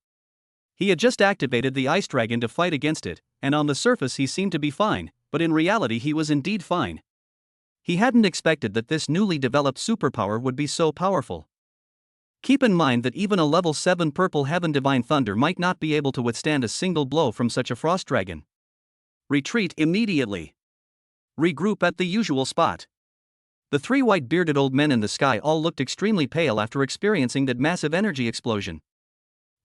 A: He had just activated the ice dragon to fight against it, and on the surface he seemed to be fine, but in reality he was indeed fine. He hadn't expected that this newly developed superpower would be so powerful. Keep in mind that even a level 7 Purple Heaven Divine Thunder might not be able to withstand a single blow from such a frost dragon. Retreat immediately. Regroup at the usual spot. The three white-bearded old men in the sky all looked extremely pale after experiencing that massive energy explosion.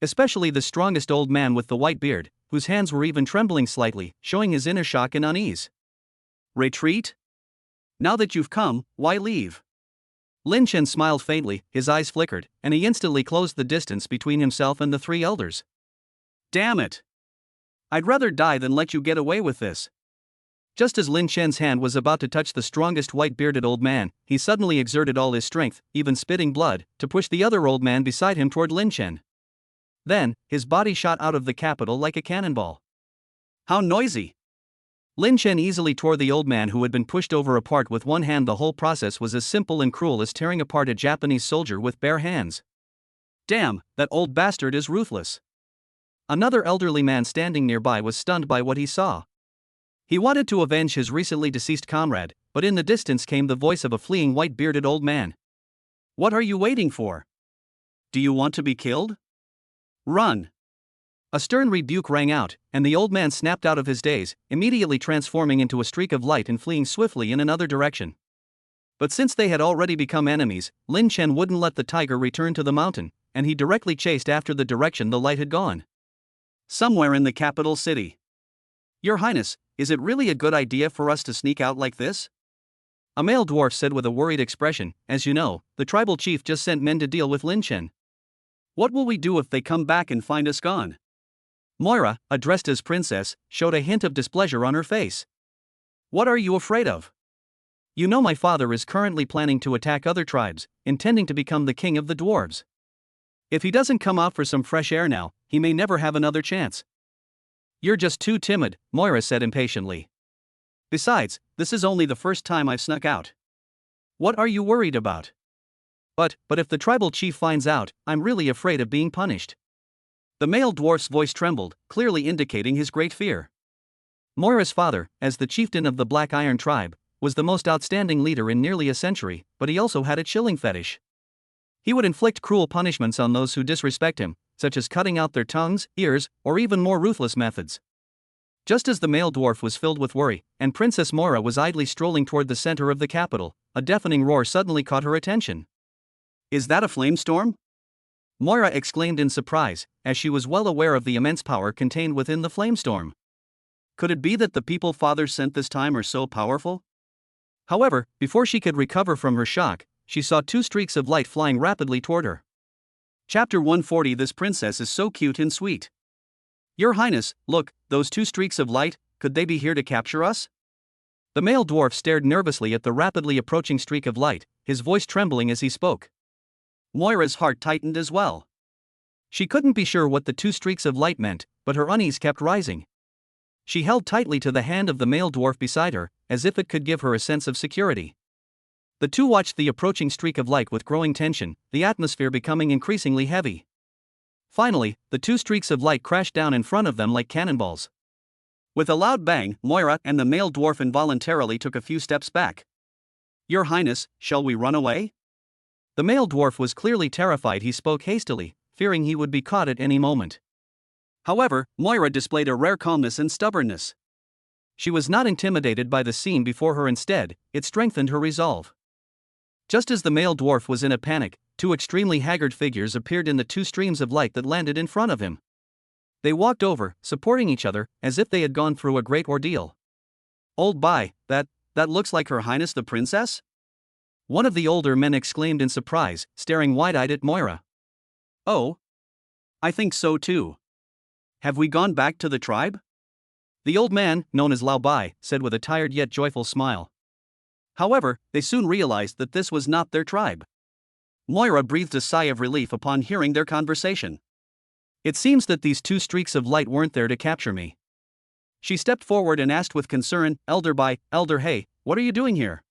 A: Especially the strongest old man with the white beard, whose hands were even trembling slightly, showing his inner shock and unease. Retreat? Now that you've come, why leave? Lin Chen smiled faintly, his eyes flickered, and he instantly closed the distance between himself and the three elders. Damn it! I'd rather die than let you get away with this. Just as Lin Chen's hand was about to touch the strongest white-bearded old man, he suddenly exerted all his strength, even spitting blood, to push the other old man beside him toward Lin Chen.
B: Then, his body shot out of the capital like a cannonball.
A: How noisy!
B: Lin Chen easily tore the old man who had been pushed over apart with one hand. The whole process was as simple and cruel as tearing apart a Japanese soldier with bare hands.
A: Damn, that old bastard is ruthless.
B: Another elderly man standing nearby was stunned by what he saw. He wanted to avenge his recently deceased comrade, but in the distance came the voice of a fleeing white-bearded old man.
A: What are you waiting for? Do you want to be killed? Run!
B: A stern rebuke rang out, and the old man snapped out of his daze, immediately transforming into a streak of light and fleeing swiftly in another direction. But since they had already become enemies, Lin Chen wouldn't let the tiger return to the mountain, and he directly chased after the direction the light had gone.
A: Somewhere in the capital city. Your Highness, is it really a good idea for us to sneak out like this?
B: A male dwarf said with a worried expression. As you know, the tribal chief just sent men to deal with Lin Chen.
A: What will we do if they come back and find us gone?
B: Moira, addressed as princess, showed a hint of displeasure on her face.
A: What are you afraid of?
B: You know my father is currently planning to attack other tribes, intending to become the king of the dwarves. If he doesn't come out for some fresh air now, he may never have another chance.
A: You're just too timid, Moira said impatiently. Besides, this is only the first time I've snuck out. What are you worried about?
B: But if the tribal chief finds out, I'm really afraid of being punished.
A: The male dwarf's voice trembled, clearly indicating his great fear.
B: Moira's father, as the chieftain of the Black Iron tribe, was the most outstanding leader in nearly a century, but he also had a chilling fetish. He would inflict cruel punishments on those who disrespect him, such as cutting out their tongues, ears, or even more ruthless methods. Just as the male dwarf was filled with worry, and Princess Moira was idly strolling toward the center of the capital, a deafening roar suddenly caught her attention.
A: Is that a flamestorm?
B: Moira exclaimed in surprise, as she was well aware of the immense power contained within the flamestorm.
A: Could it be that the people Father sent this time are so powerful?
B: However, before she could recover from her shock, she saw two streaks of light flying rapidly toward her.
A: Chapter 140. This princess is so cute and sweet. Your Highness, look, those two streaks of light, could they be here to capture us?
B: The male dwarf stared nervously at the rapidly approaching streak of light, his voice trembling as he spoke.
A: Moira's heart tightened as well.
B: She couldn't be sure what the two streaks of light meant, but her unease kept rising. She held tightly to the hand of the male dwarf beside her, as if it could give her a sense of security. The two watched the approaching streak of light with growing tension, the atmosphere becoming increasingly heavy. Finally, the two streaks of light crashed down in front of them like cannonballs.
A: With a loud bang, Moira and the male dwarf involuntarily took a few steps back. Your Highness, shall we run away?
B: The male dwarf was clearly terrified. He spoke hastily, fearing he would be caught at any moment.
A: However, Moira displayed a rare calmness and stubbornness.
B: She was not intimidated by the scene before her. Instead, it strengthened her resolve. Just as the male dwarf was in a panic, two extremely haggard figures appeared in the two streams of light that landed in front of him. They walked over, supporting each other, as if they had gone through a great ordeal.
A: Old Bai, that looks like Her Highness the Princess?
B: One of the older men exclaimed in surprise, staring wide-eyed at Moira.
A: Oh? I think so too. Have we gone back to the tribe?
B: The old man, known as Lao Bai, said with a tired yet joyful smile.
A: However, they soon realized that this was not their tribe. Moira breathed a sigh of relief upon hearing their conversation.
B: It seems that these two streaks of light weren't there to capture me.
A: She stepped forward and asked with concern, Elder Bai, Elder Hey, what are you doing here?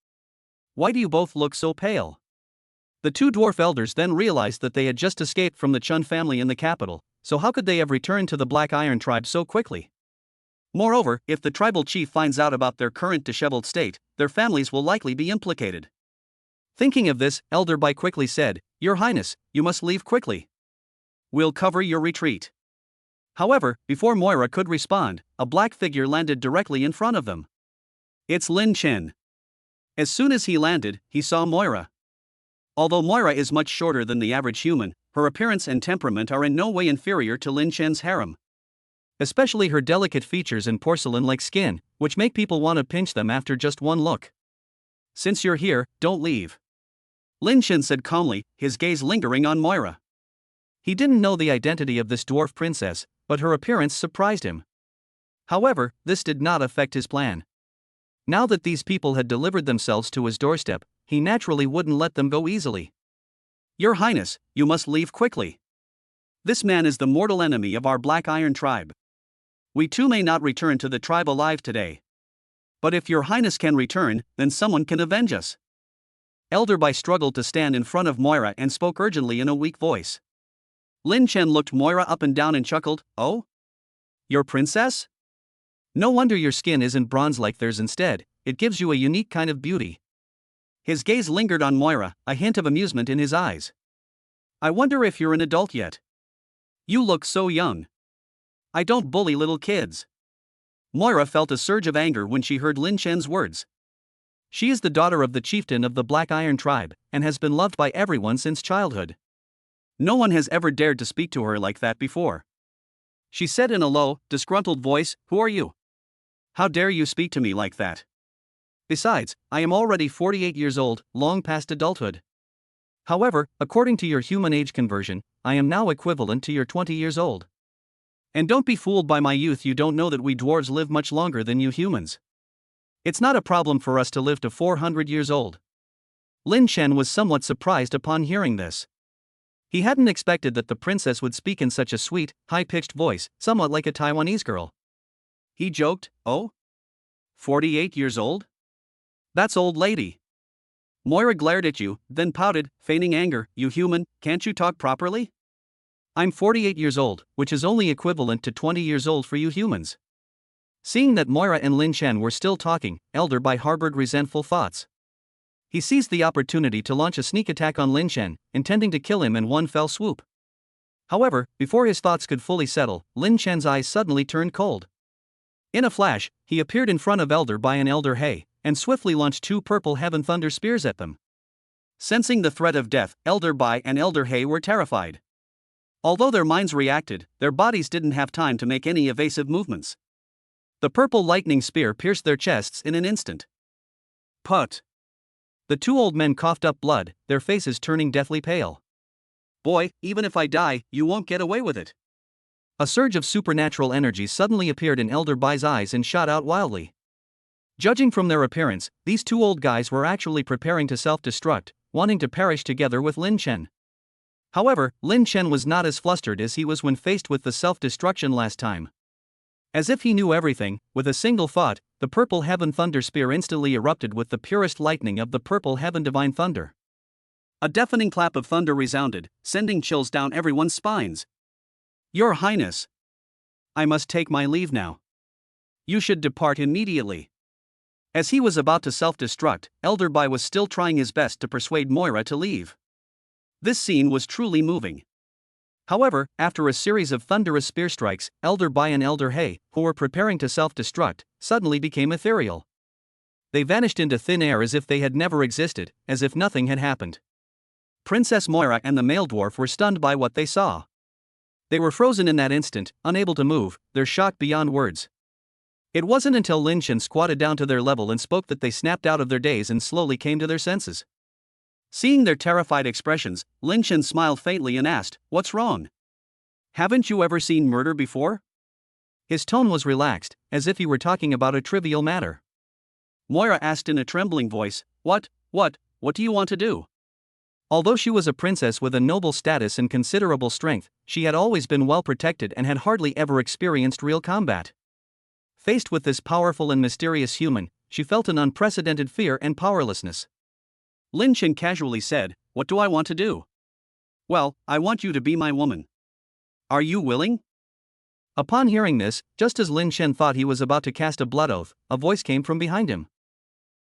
A: Why do you both look so pale?
B: The two dwarf elders then realized that they had just escaped from the Chun family in the capital, so how could they have returned to the Black Iron tribe so quickly?
A: Moreover, if the tribal chief finds out about their current disheveled state, their families will likely be implicated.
B: Thinking of this, Elder Bai quickly said, Your Highness, you must leave quickly.
A: We'll cover your retreat. However, before Moira could respond, a black figure landed directly in front of them. It's Lin Chen. As soon as he landed, he saw Moira. Although Moira is much shorter than the average human, her appearance and temperament are in no way inferior to Lin Chen's harem.
B: Especially her delicate features and porcelain-like skin, which make people want to pinch them after just one look.
A: Since you're here, don't leave. Lin Chen said calmly, his gaze lingering on Moira.
B: He didn't know the identity of this dwarf princess, but her appearance surprised him. However, this did not affect his plan. Now that these people had delivered themselves to his doorstep, he naturally wouldn't let them go easily.
A: Your Highness, you must leave quickly. This man is the mortal enemy of our Black Iron tribe. We too may not return to the tribe alive today. But if your highness can return, then someone can avenge us. Elder Bai struggled to stand in front of Moira and spoke urgently in a weak voice. Lin Chen looked Moira up and down and chuckled, "Oh? Your princess? No wonder your skin isn't bronze like theirs instead, it gives you a unique kind of beauty." His gaze lingered on Moira, a hint of amusement in his eyes. "I wonder if you're an adult yet. You look so young. I don't bully little kids." Moira felt a surge of anger when she heard Lin Chen's words. She is the daughter of the chieftain of the Black Iron tribe, and has been loved by everyone since childhood. No one has ever dared to speak to her like that before. She said in a low, disgruntled voice, "Who are you? How dare you speak to me like that? Besides, I am already 48 years old, long past adulthood. However, according to your human age conversion, I am now equivalent to your 20 years old. And don't be fooled by my youth, you don't know that we dwarves live much longer than you humans. It's not a problem for us to live to 400 years old." Lin Chen was somewhat surprised upon hearing this. He hadn't expected that the princess would speak in such a sweet, high-pitched voice, somewhat like a Taiwanese girl. He joked, "Oh? 48 years old? That's old lady." Moira glared at you, then pouted, feigning anger, "You human, can't you talk properly? I'm 48 years old, which is only equivalent to 20 years old for you humans." Seeing that Moira and Lin Chen were still talking, Elder Bai harbored resentful thoughts. He seized the opportunity to launch a sneak attack on Lin Chen, intending to kill him in one fell swoop. However, before his thoughts could fully settle, Lin Chen's eyes suddenly turned cold. In a flash, he appeared in front of Elder Bai and Elder He, and swiftly launched two purple heaven thunder spears at them. Sensing the threat of death, Elder Bai and Elder He were terrified. Although their minds reacted, their bodies didn't have time to make any evasive movements. The purple lightning spear pierced their chests in an instant. Put! The two old men coughed up blood, their faces turning deathly pale. "Boy, even if I die, you won't get away with it." A surge of supernatural energy suddenly appeared in Elder Bai's eyes and shot out wildly. Judging from their appearance, these two old guys were actually preparing to self-destruct, wanting to perish together with Lin Chen. However, Lin Chen was not as flustered as he was when faced with the self-destruction last time. As if he knew everything, with a single thought, the purple heaven thunder spear instantly erupted with the purest lightning of the purple heaven divine thunder. A deafening clap of thunder resounded, sending chills down everyone's spines. "Your Highness! I must take my leave now. You should depart immediately." As he was about to self-destruct, Elder Bai was still trying his best to persuade Moira to leave. This scene was truly moving. However, after a series of thunderous spear strikes, Elder Bai and Elder He, who were preparing to self-destruct, suddenly became ethereal. They vanished into thin air as if they had never existed, as if nothing had happened. Princess Moira and the male dwarf were stunned by what they saw. They were frozen in that instant, unable to move, their shock beyond words. It wasn't until Lin Chen squatted down to their level and spoke that they snapped out of their daze and slowly came to their senses. Seeing their terrified expressions, Lin Chen smiled faintly and asked, "What's wrong? Haven't you ever seen murder before?" His tone was relaxed, as if he were talking about a trivial matter. Moira asked in a trembling voice, What do you want to do?" Although she was a princess with a noble status and considerable strength, she had always been well protected and had hardly ever experienced real combat. Faced with this powerful and mysterious human, she felt an unprecedented fear and powerlessness. Lin Chen casually said, "What do I want to do?" "Well, I want you to be my woman. Are you willing?" Upon hearing this, just as Lin Chen thought he was about to cast a blood oath, a voice came from behind him.